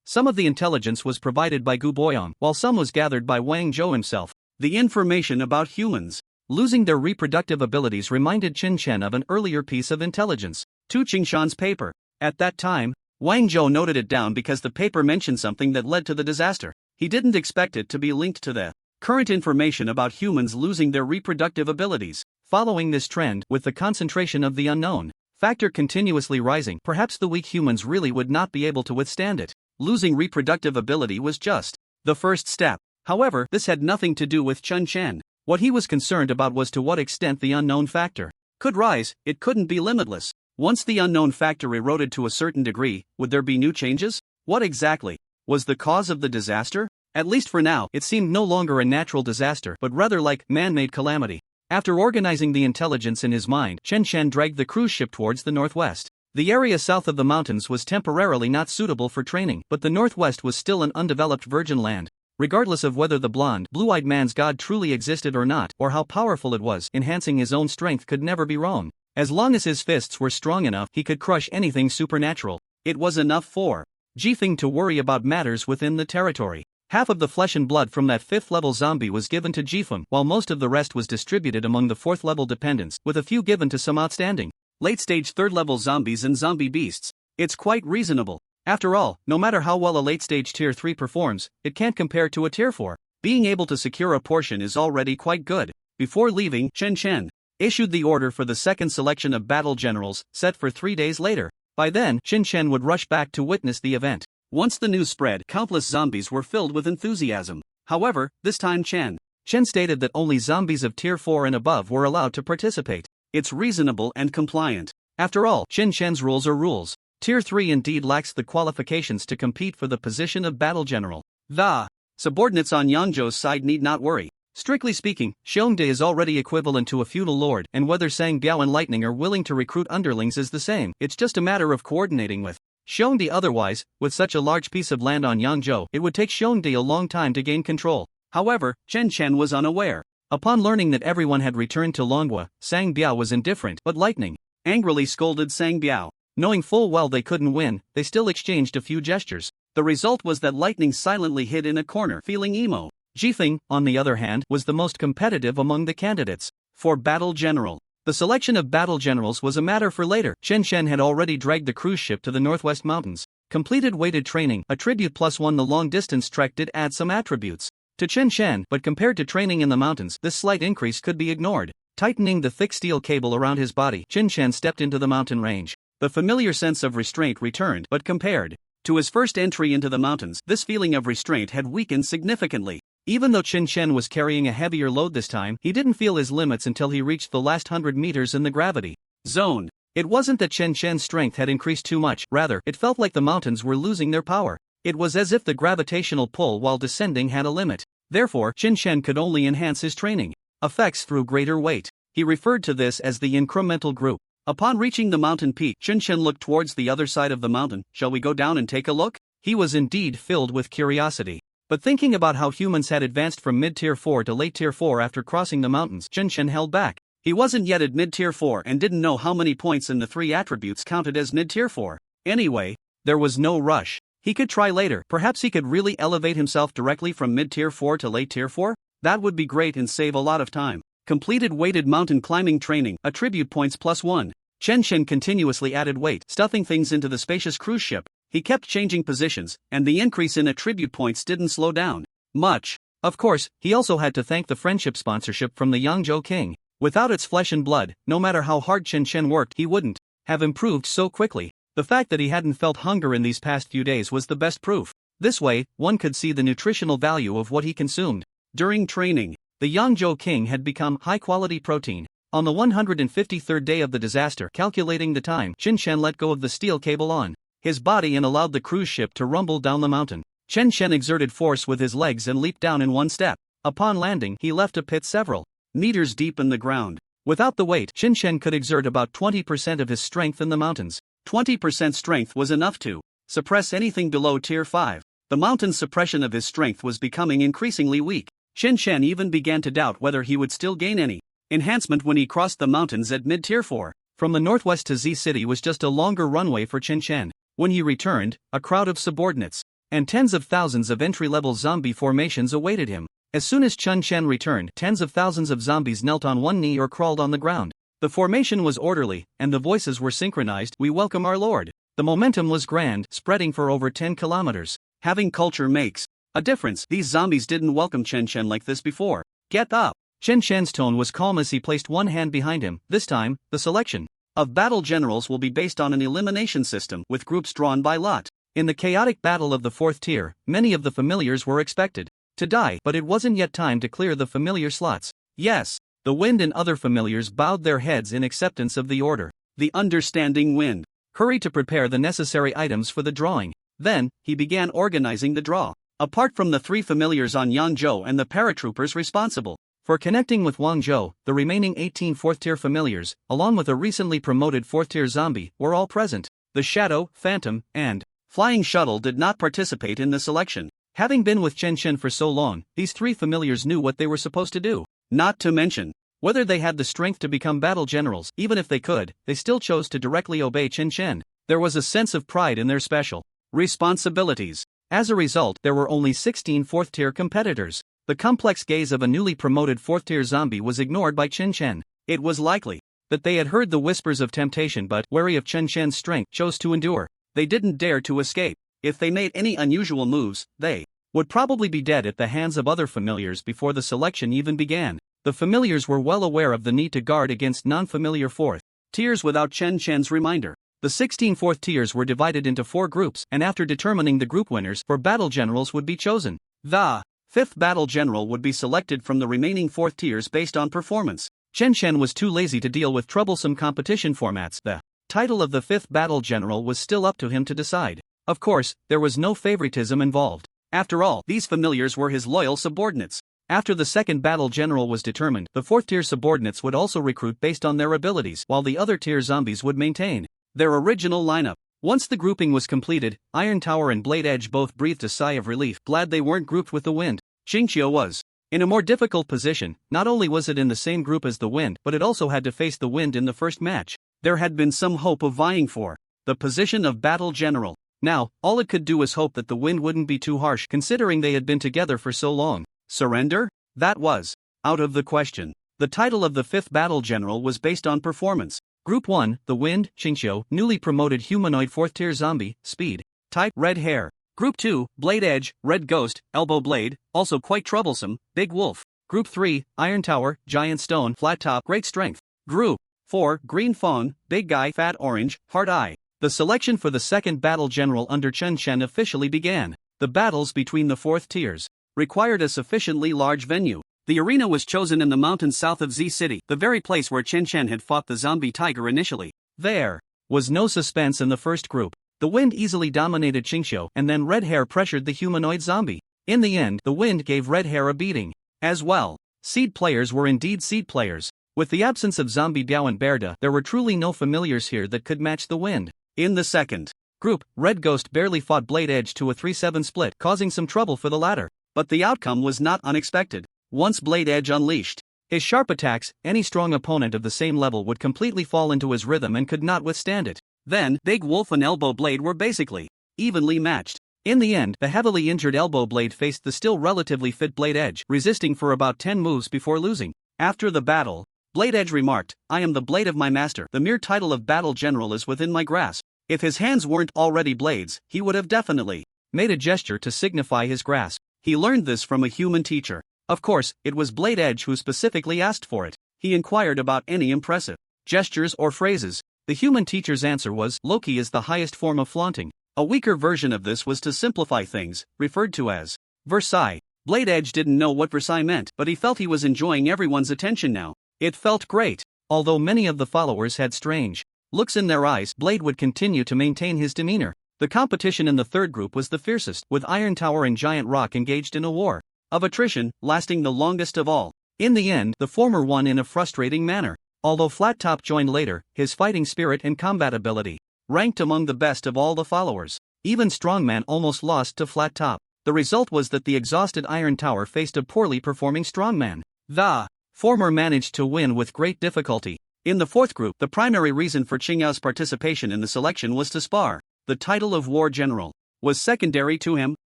Some of the intelligence was provided by Gu Boyong, while some was gathered by Wang Zhou himself. The information about humans losing their reproductive abilities reminded Qin Chen of an earlier piece of intelligence, Tu Qingshan's paper. At that time, Wang Zhou noted it down because the paper mentioned something that led to the disaster. He didn't expect it to be linked to the current information about humans losing their reproductive abilities. Following this trend, with the concentration of the unknown factor continuously rising, perhaps the weak humans really would not be able to withstand it. Losing reproductive ability was just the first step. However, this had nothing to do with Chen Chen. What he was concerned about was to what extent the unknown factor could rise. It couldn't be limitless. Once the unknown factor eroded to a certain degree, would there be new changes? What exactly was the cause of the disaster? At least for now, it seemed no longer a natural disaster but rather like man-made calamity. After organizing the intelligence in his mind, Chen Chen dragged the cruise ship towards the northwest. The area south of the mountains was temporarily not suitable for training, but the northwest was still an undeveloped virgin land. Regardless of whether the blonde, blue-eyed man's god truly existed or not, or how powerful it was, enhancing his own strength could never be wrong. As long as his fists were strong enough, he could crush anything supernatural. It was enough for Jifeng to worry about matters within the territory. Half of the flesh and blood from that 5th-level zombie was given to Jifeng, while most of the rest was distributed among the 4th-level dependents, with a few given to some outstanding late-stage 3rd-level zombies and zombie beasts. It's quite reasonable. After all, no matter how well a late-stage Tier 3 performs, it can't compare to a Tier 4. Being able to secure a portion is already quite good. Before leaving, Chen Chen issued the order for the second selection of battle generals, set for 3 days later. By then, Qin Chen would rush back to witness the event. Once the news spread, countless zombies were filled with enthusiasm. However, this time Chen stated that only zombies of Tier 4 and above were allowed to participate. It's reasonable and compliant. After all, Qin Chen's rules are rules. Tier 3 indeed lacks the qualifications to compete for the position of battle general. The subordinates on Yangzhou's side need not worry. Strictly speaking, Xiongde is already equivalent to a feudal lord, and whether Sang Biao and Lightning are willing to recruit underlings is the same. It's just a matter of coordinating with Xiongde. Otherwise, with such a large piece of land on Yangzhou, it would take Xiongde a long time to gain control. However, Chen Chen was unaware. Upon learning that everyone had returned to Longhua, Sang Biao was indifferent, but Lightning angrily scolded Sang Biao. Knowing full well they couldn't win, they still exchanged a few gestures. The result was that Lightning silently hid in a corner, feeling emo. Jifeng, on the other hand, was the most competitive among the candidates for battle general. The selection of battle generals was a matter for later. Chen Chen had already dragged the cruise ship to the northwest mountains. Completed weighted training, attribute +1. The long-distance trek did add some attributes to Chen Chen, but compared to training in the mountains, this slight increase could be ignored. Tightening the thick steel cable around his body, Chen Chen stepped into the mountain range. The familiar sense of restraint returned, but compared to his first entry into the mountains, this feeling of restraint had weakened significantly. Even though Chen Chen was carrying a heavier load this time, he didn't feel his limits until he reached the last 100 meters in the gravity zone. It wasn't that Chen Chen's strength had increased too much, rather, it felt like the mountains were losing their power. It was as if the gravitational pull while descending had a limit. Therefore, Chen Chen could only enhance his training effects through greater weight. He referred to this as the incremental group. Upon reaching the mountain peak, Chen Chen looked towards the other side of the mountain. Shall we go down and take a look? He was indeed filled with curiosity. But thinking about how humans had advanced from mid-tier 4 to late tier 4 after crossing the mountains, Chen Chen held back. He wasn't yet at mid-tier 4 and didn't know how many points in the 3 attributes counted as mid-tier 4. Anyway, there was no rush. He could try later. Perhaps he could really elevate himself directly from mid-tier 4 to late tier 4? That would be great and save a lot of time. Completed weighted mountain climbing training, attribute points +1. Chen Chen continuously added weight, stuffing things into the spacious cruise ship. He kept changing positions, and the increase in attribute points didn't slow down much. Of course, he also had to thank the friendship sponsorship from the Yangzhou king. Without its flesh and blood, no matter how hard Chen Chen worked, he wouldn't have improved so quickly. The fact that he hadn't felt hunger in these past few days was the best proof. This way, one could see the nutritional value of what he consumed. During training, the Yangzhou king had become high-quality protein. On the 153rd day of the disaster, calculating the time, Chen Chen let go of the steel cable on his body and allowed the cruise ship to rumble down the mountain. Chen Chen exerted force with his legs and leaped down in one step. Upon landing, he left a pit several meters deep in the ground. Without the weight, Chen Chen could exert about 20% of his strength in the mountains. 20% strength was enough to suppress anything below tier 5. The mountain's suppression of his strength was becoming increasingly weak. Chen Chen even began to doubt whether he would still gain any enhancement when he crossed the mountains at mid-tier 4. From the northwest to Z City was just a longer runway for Chen Chen. When he returned, a crowd of subordinates and tens of thousands of entry-level zombie formations awaited him. As soon as Chen Chen returned, tens of thousands of zombies knelt on one knee or crawled on the ground. The formation was orderly, and the voices were synchronized. We welcome our lord. The momentum was grand, spreading for over 10 kilometers. Having culture makes a difference. These zombies didn't welcome Chen Chen like this before. Get up. Chen Chen's tone was calm as he placed one hand behind him. This time, the selection of battle generals will be based on an elimination system with groups drawn by lot. In the chaotic battle of the 4th tier, many of the familiars were expected to die, but it wasn't yet time to clear the familiar slots. Yes, the wind and other familiars bowed their heads in acceptance of the order. The understanding wind hurried to prepare the necessary items for the drawing. Then, he began organizing the draw. Apart from the 3 familiars on Yangzhou and the paratroopers responsible for connecting with Wangzhou, the remaining 18 4th-tier familiars, along with a recently promoted 4th-tier zombie, were all present. The Shadow, Phantom, and Flying Shuttle did not participate in the selection. Having been with Chen Chen for so long, these 3 familiars knew what they were supposed to do. Not to mention, whether they had the strength to become battle generals. Even if they could, they still chose to directly obey Chen Chen. There was a sense of pride in their special responsibilities. As a result, there were only 16 4th-tier competitors. The complex gaze of a newly promoted 4th-tier zombie was ignored by Chen Chen. It was likely that they had heard the whispers of temptation but, wary of Chen Chen's strength, chose to endure. They didn't dare to escape. If they made any unusual moves, they would probably be dead at the hands of other familiars before the selection even began. The familiars were well aware of the need to guard against non-familiar 4th tiers without Chen Chen's reminder. The 16 4th tiers were divided into 4 groups, and after determining the group winners, 4 battle generals would be chosen. The 5th battle general would be selected from the remaining 4th tiers based on performance. Chen Chen was too lazy to deal with troublesome competition formats. The title of the 5th battle general was still up to him to decide. Of course, there was no favoritism involved. After all, these familiars were his loyal subordinates. After the 2nd battle general was determined, the 4th-tier subordinates would also recruit based on their abilities, while the other tier zombies would maintain their original lineup. Once the grouping was completed, Iron Tower and Blade Edge both breathed a sigh of relief, glad they weren't grouped with the Wind. Qingqiu was in a more difficult position. Not only was it in the same group as the Wind, but it also had to face the Wind in the first match. There had been some hope of vying for the position of battle general. Now, all it could do was hope that the Wind wouldn't be too harsh, considering they had been together for so long. Surrender? That was out of the question. The title of the 5th battle general was based on performance. Group 1, the Wind, Qingqiu, newly promoted humanoid 4th-tier zombie, speed, type, red hair. Group 2, Blade Edge, red ghost, elbow blade, also quite troublesome, big wolf. Group 3, Iron Tower, giant stone, flat top, great strength. Group 4, Green Fawn, big guy, fat orange, hard eye. The selection for the 2nd battle general under Chen Chen officially began. The battles between the 4th tiers required a sufficiently large venue. The arena was chosen in the mountains south of Z City, the very place where Chen Chen had fought the zombie tiger initially. There was no suspense in the first group. The Wind easily dominated Qingqiu, and then Red Hair pressured the humanoid zombie. In the end, the Wind gave Red Hair a beating as well. Seed players were indeed seed players. With the absence of Zombie Biao and Berda, there were truly no familiars here that could match the wind. In the second group, Red Ghost barely fought Blade Edge to a 3-7 split, causing some trouble for the latter. But the outcome was not unexpected. Once Blade Edge unleashed his sharp attacks, any strong opponent of the same level would completely fall into his rhythm and could not withstand it. Then, Big Wolf and Elbow Blade were basically evenly matched. In the end, the heavily injured Elbow Blade faced the still relatively fit Blade Edge, resisting for about 10 moves before losing. After the battle, Blade Edge remarked, "I am the blade of my master. The mere title of battle general is within my grasp." If his hands weren't already blades, he would have definitely made a gesture to signify his grasp. He learned this from a human teacher. Of course, it was Blade Edge who specifically asked for it. He inquired about any impressive gestures or phrases. The human teacher's answer was, "Loki is the highest form of flaunting." A weaker version of this was to simplify things, referred to as Versailles. Blade Edge didn't know what Versailles meant, but he felt he was enjoying everyone's attention now. It felt great. Although many of the followers had strange looks in their eyes, Blade would continue to maintain his demeanor. The competition in the third group was the fiercest, with Iron Tower and Giant Rock engaged in a war of attrition, lasting the longest of all. In the end, the former won in a frustrating manner. Although Flat Top joined later, his fighting spirit and combat ability ranked among the best of all the followers. Even Strongman almost lost to Flat Top. The result was that the exhausted Iron Tower faced a poorly performing Strongman. The former managed to win with great difficulty. In the fourth group, the primary reason for Qingyao's participation in the selection was to spar. The title of War General was secondary to him.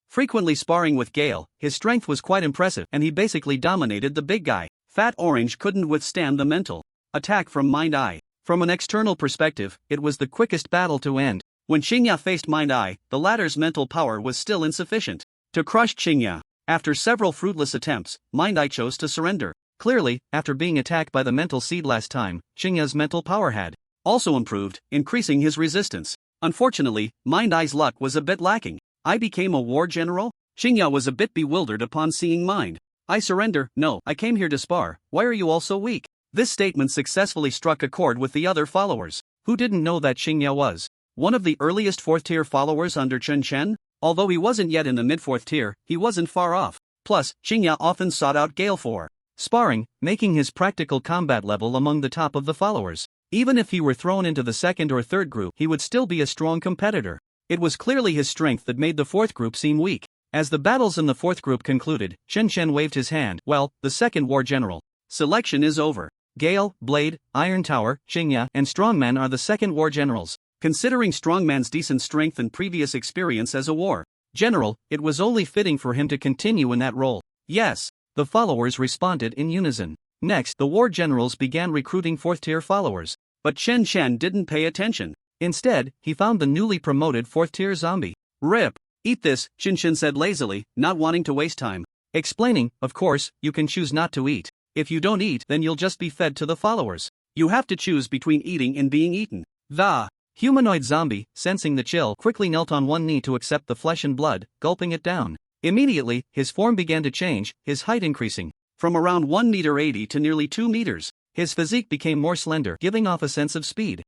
Frequently sparring with Gale, his strength was quite impressive and he basically dominated the big guy. Fat Orange couldn't withstand the mental attack from Mind Eye. From an external perspective, it was the quickest battle to end. When Qingya faced Mind Eye, the latter's mental power was still insufficient to crush Qingya. After several fruitless attempts, Mind Eye chose to surrender. Clearly, after being attacked by the mental seed last time, Qingya's mental power had also improved, increasing his resistance. Unfortunately, Mind Eye's luck was a bit lacking. "I became a war general?" Qingya was a bit bewildered upon seeing Mind I surrender. "No, I came here to spar. Why are you all so weak?" This statement successfully struck a chord with the other followers, who didn't know that Qingya was one of the earliest 4th tier followers under Chen Chen. Although he wasn't yet in the mid-4th tier, he wasn't far off. Plus, Qingya often sought out Gale for sparring, making his practical combat level among the top of the followers. Even if he were thrown into the second or third group, he would still be a strong competitor. It was clearly his strength that made the fourth group seem weak. As the battles in the fourth group concluded, Chen Chen waved his hand. "Well, the second war general selection is over. Gale, Blade, Iron Tower, Qingya, and Strongman are the second war generals." Considering Strongman's decent strength and previous experience as a war general, it was only fitting for him to continue in that role. "Yes," the followers responded in unison. Next, the war generals began recruiting 4th tier followers. But Chen Chen didn't pay attention. Instead, he found the newly promoted 4th tier zombie. "Rip. Eat this," Chen Chen said lazily, not wanting to waste time. Explaining, "Of course, you can choose not to eat. If you don't eat, then you'll just be fed to the followers. You have to choose between eating and being eaten." The humanoid zombie, sensing the chill, quickly knelt on one knee to accept the flesh and blood, gulping it down. Immediately, his form began to change, his height increasing from around 1.80 meters to nearly 2 meters. His physique became more slender, giving off a sense of speed.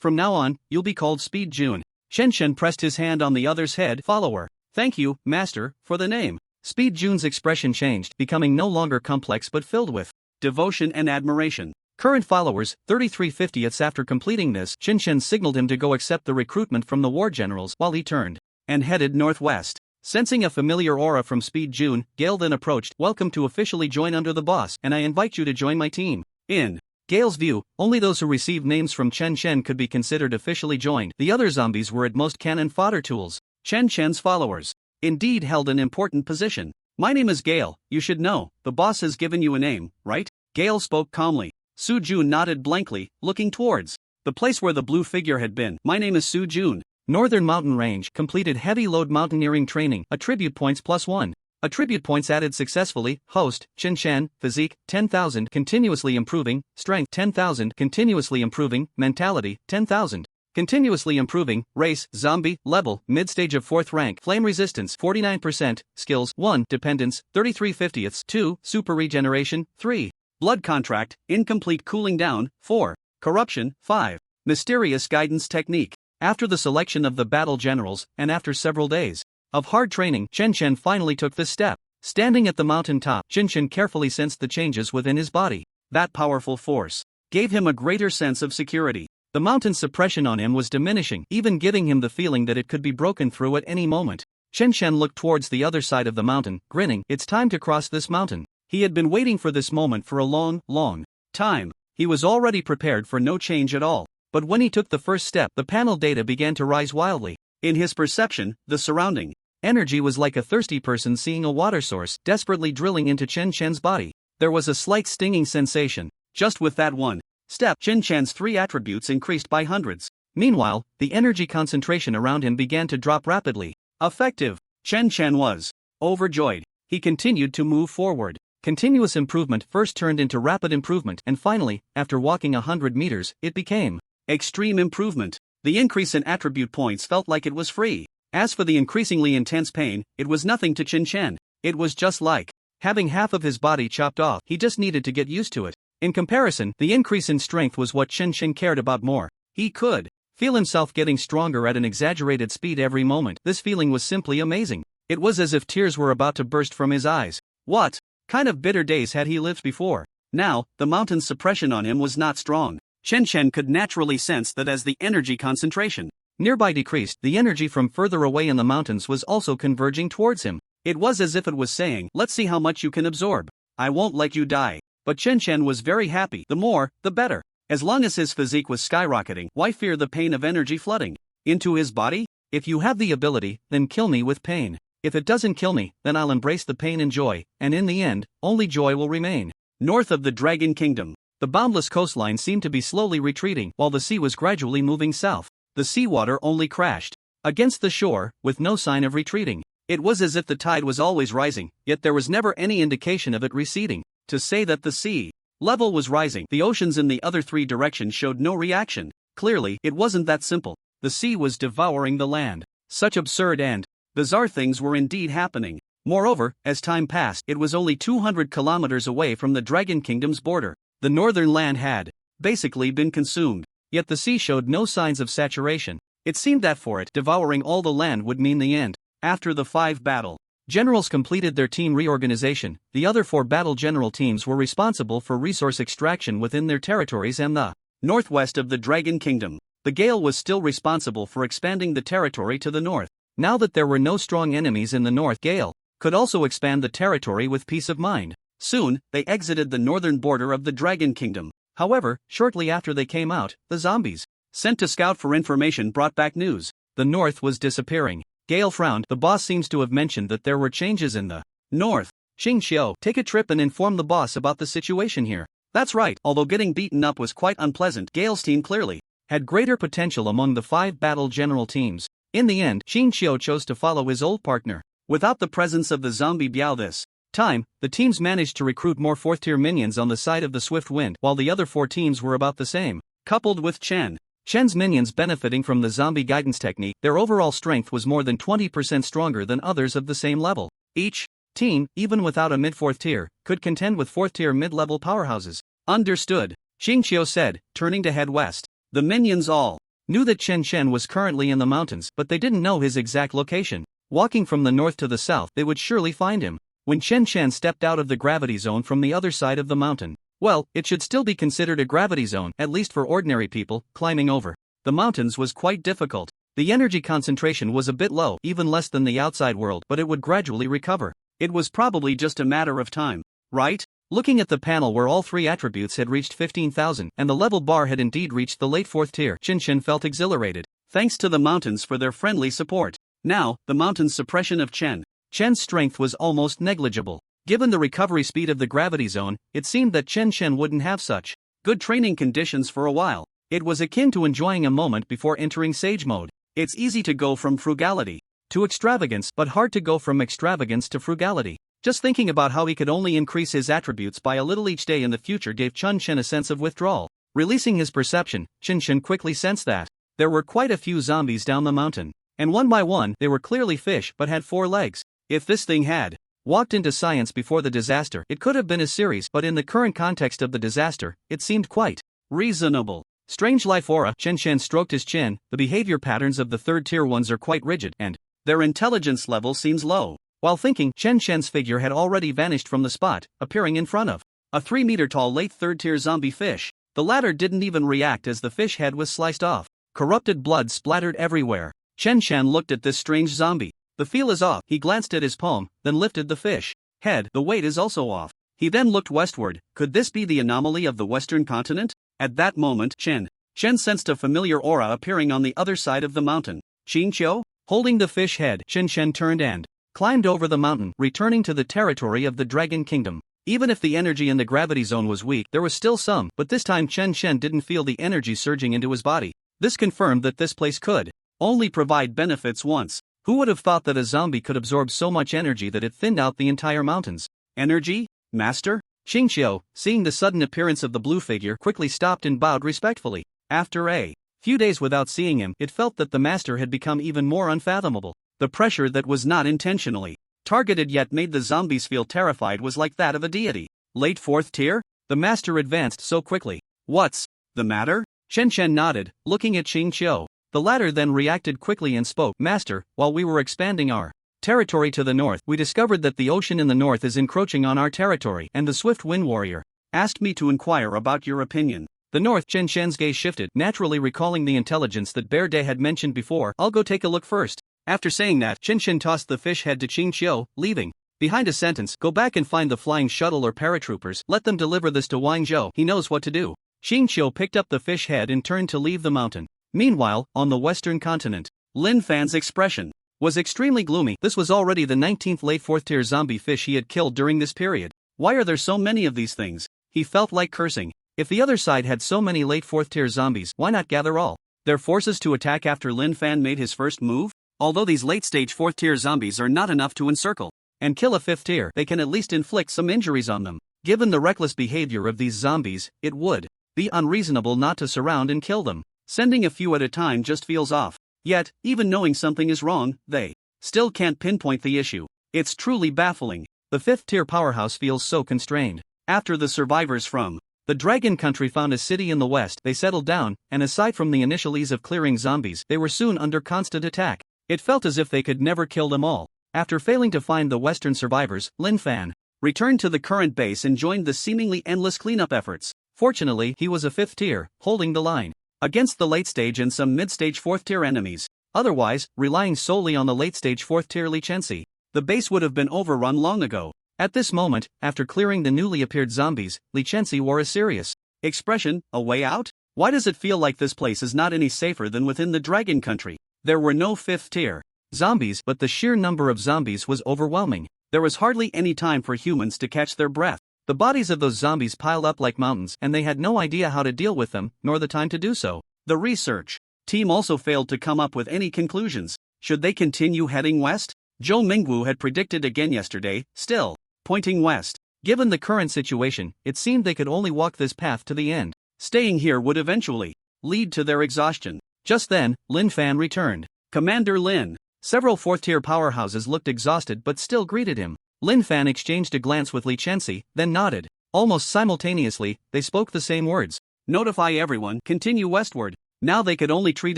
From now on, you'll be called Speed June." Chen Chen pressed his hand on the other's head. "Follower. Thank you, Master, for the name." Speed June's expression changed, becoming no longer complex but filled with devotion and admiration. Current followers, 33/50ths after completing this, Chen Chen signaled him to go accept the recruitment from the war generals while he turned and headed northwest. Sensing a familiar aura from Speed June, Gale then approached. "Welcome to officially join under the boss, and I invite you to join my team." In Gale's view, only those who received names from Chen Chen could be considered officially joined. The other zombies were at most cannon fodder tools. Chen Chen's followers indeed held an important position. "My name is Gale, you should know. The boss has given you a name, right?" Gale spoke calmly. Su Jun nodded blankly, looking towards the place where the blue figure had been. "My name is Su Jun. Northern Mountain Range, completed heavy load mountaineering training, attribute points +1. Attribute points added successfully. Host, Chen Chen, physique, 10,000, continuously improving, strength, 10,000, continuously improving, mentality, 10,000. Continuously improving, race, zombie, level, mid-stage of 4th rank, flame resistance, 49%, skills, 1, dependence, 33/50ths, 2, super regeneration, 3, blood contract, incomplete cooling down, 4, corruption, 5, mysterious guidance technique. After the selection of the battle generals, and after several days of hard training, Chen Chen finally took this step. Standing at the mountain top, Chen Chen carefully sensed the changes within his body. That powerful force gave him a greater sense of security. The mountain's suppression on him was diminishing, even giving him the feeling that it could be broken through at any moment. Chen Chen looked towards the other side of the mountain, grinning. It's time to cross this mountain. He had been waiting for this moment for a long, long time. He was already prepared for no change at all. But when he took the first step, the panel data began to rise wildly. In his perception, the surrounding energy was like a thirsty person seeing a water source desperately drilling into Chen Chen's body. There was a slight stinging sensation. Just with that one step, Chen Chen's 3 attributes increased by hundreds. Meanwhile, the energy concentration around him began to drop rapidly. Effective. Chen Chen was overjoyed. He continued to move forward. Continuous improvement first turned into rapid improvement, and finally, after walking 100 meters, it became extreme improvement. The increase in attribute points felt like it was free. As for the increasingly intense pain, it was nothing to Chen Chen. It was just like having half of his body chopped off. He just needed to get used to it. In comparison, the increase in strength was what Chen Chen cared about more. He could feel himself getting stronger at an exaggerated speed every moment. This feeling was simply amazing. It was as if tears were about to burst from his eyes. What kind of bitter days had he lived before? Now, the mountain's suppression on him was not strong. Chen Chen could naturally sense that as the energy concentration nearby decreased, the energy from further away in the mountains was also converging towards him. It was as if it was saying, let's see how much you can absorb. I won't let you die. But Chen Chen was very happy. The more, the better. As long as his physique was skyrocketing, why fear the pain of energy flooding into his body? If you have the ability, then kill me with pain. If it doesn't kill me, then I'll embrace the pain and joy, and in the end, only joy will remain. North of the Dragon Kingdom, the boundless coastline seemed to be slowly retreating, while the sea was gradually moving south. The seawater only crashed against the shore, with no sign of retreating. It was as if the tide was always rising, yet there was never any indication of it receding. To say that the sea level was rising, the oceans in the other 3 directions showed no reaction. Clearly, it wasn't that simple. The sea was devouring the land. Such absurd and bizarre things were indeed happening. Moreover, as time passed, it was only 200 kilometers away from the Dragon Kingdom's border. The northern land had basically been consumed. Yet the sea showed no signs of saturation. It seemed that for it, devouring all the land would mean the end. After the 5 battle generals completed their team reorganization, the other 4 battle general teams were responsible for resource extraction within their territories and the northwest of the Dragon Kingdom. The Gale was still responsible for expanding the territory to the north. Now that there were no strong enemies in the north, Gale could also expand the territory with peace of mind. Soon, they exited the northern border of the Dragon Kingdom. However, shortly after they came out, the zombies sent to scout for information brought back news. The north was disappearing. Gale frowned. The boss seems to have mentioned that there were changes in the north. Xing Xiao, take a trip and inform the boss about the situation here. That's right. Although getting beaten up was quite unpleasant, Gale's team clearly had greater potential among the 5 battle general teams. In the end, Xing Xiao chose to follow his old partner. Without the presence of the zombie Biao this time, the teams managed to recruit more 4th-tier minions on the side of the Swift Wind, while the other 4 teams were about the same. Coupled with Chen's minions benefiting from the zombie guidance technique, their overall strength was more than 20% stronger than others of the same level. Each team, even without a mid-4th tier, could contend with 4th-tier mid-level powerhouses. Understood, Xing Qiu said, turning to head west. The minions all knew that Chen Chen was currently in the mountains, but they didn't know his exact location. Walking from the north to the south, they would surely find him. When Chen Chen stepped out of the gravity zone from the other side of the mountain, well, it should still be considered a gravity zone, at least for ordinary people, climbing over the mountains was quite difficult. The energy concentration was a bit low, even less than the outside world, but it would gradually recover. It was probably just a matter of time, right? Looking at the panel where all 3 attributes had reached 15,000, and the level bar had indeed reached the late 4th tier, Chen Chen felt exhilarated. Thanks to the mountains for their friendly support. Now, the mountain's suppression of Chen's strength was almost negligible. Given the recovery speed of the gravity zone, it seemed that Chen Chen wouldn't have such good training conditions for a while. It was akin to enjoying a moment before entering sage mode. It's easy to go from frugality to extravagance, but hard to go from extravagance to frugality. Just thinking about how he could only increase his attributes by a little each day in the future gave Chen Chen a sense of withdrawal. Releasing his perception, Chen Chen quickly sensed that there were quite a few zombies down the mountain, and one by one, they were clearly fish but had 4 legs. If this thing had walked into science before the disaster, it could have been a series, but in the current context of the disaster, it seemed quite reasonable. Strange life aura. Chen Chen stroked his chin. The behavior patterns of the 3rd-tier ones are quite rigid, and their intelligence level seems low. While thinking, Chen Chen's figure had already vanished from the spot, appearing in front of a 3-meter-tall late third-tier zombie fish. The latter didn't even react as the fish head was sliced off. Corrupted blood splattered everywhere. Chen Shan looked at this strange zombie. The feel is off. He glanced at his palm, then lifted the fish head. The weight is also off. He then looked westward. Could this be the anomaly of the western continent? At that moment, Chen sensed a familiar aura appearing on the other side of the mountain. Qingqiu? Holding the fish head, Chen Shen turned and climbed over the mountain, returning to the territory of the Dragon Kingdom. Even if the energy in the gravity zone was weak, there was still some, but this time Chen Shen didn't feel the energy surging into his body. This confirmed that this place could only provide benefits once. Who would have thought that a zombie could absorb so much energy that it thinned out the entire mountains? Energy? Master? Qingqiu, seeing the sudden appearance of the blue figure, quickly stopped and bowed respectfully. After a few days without seeing him, it felt that the master had become even more unfathomable. The pressure that was not intentionally targeted yet made the zombies feel terrified was like that of a deity. Late fourth tier? The master advanced so quickly. What's the matter? Chen Shen nodded, looking at Qingqiu. The latter then reacted quickly and spoke. Master, while we were expanding our territory to the north, we discovered that the ocean in the north is encroaching on our territory, and the swift wind warrior asked me to inquire about your opinion. The north? Chen Shen's gaze shifted, naturally recalling the intelligence that Bear Day had mentioned before. I'll go take a look first. After saying that, Chen Shen tossed the fish head to Qingqiu, leaving behind a sentence. Go back and find the flying shuttle or paratroopers. Let them deliver this to Wang Zhou. He knows what to do. Qingqiu picked up the fish head and turned to leave the mountain. Meanwhile, on the western continent, Lin Fan's expression was extremely gloomy. This was already the 19th late 4th tier zombie fish he had killed during this period. Why are there so many of these things? He felt like cursing. If the other side had so many late 4th tier zombies, why not gather all their forces to attack after Lin Fan made his first move? Although these late stage 4th tier zombies are not enough to encircle and kill a 5th tier, they can at least inflict some injuries on them. Given the reckless behavior of these zombies, it would be unreasonable not to surround and kill them. Sending a few at a time just feels off. Yet, even knowing something is wrong, they still can't pinpoint the issue. It's truly baffling. The 5th tier powerhouse feels so constrained. After the survivors from the Dragon Country found a city in the west, they settled down, and aside from the initial ease of clearing zombies, they were soon under constant attack. It felt as if they could never kill them all. After failing to find the western survivors, Lin Fan returned to the current base and joined the seemingly endless cleanup efforts. Fortunately, he was a 5th tier, holding the line against the late stage and some mid-stage 4th tier enemies. Otherwise, relying solely on the late stage 4th tier Licenzi, the base would have been overrun long ago. At this moment, after clearing the newly appeared zombies, Licenzi wore a serious expression. A way out? Why does it feel like this place is not any safer than within the Dragon Country? There were no 5th tier zombies, but the sheer number of zombies was overwhelming. There was hardly any time for humans to catch their breath. The bodies of those zombies piled up like mountains, and they had no idea how to deal with them, nor the time to do so. The research team also failed to come up with any conclusions. Should they continue heading west? Zhou Mingwu had predicted again yesterday, still pointing west. Given the current situation, it seemed they could only walk this path to the end. Staying here would eventually lead to their exhaustion. Just then, Lin Fan returned. Commander Lin. Several 4th tier powerhouses looked exhausted but still greeted him. Lin Fan exchanged a glance with Licenzi, then nodded. Almost simultaneously, they spoke the same words. Notify everyone, continue westward. Now they could only treat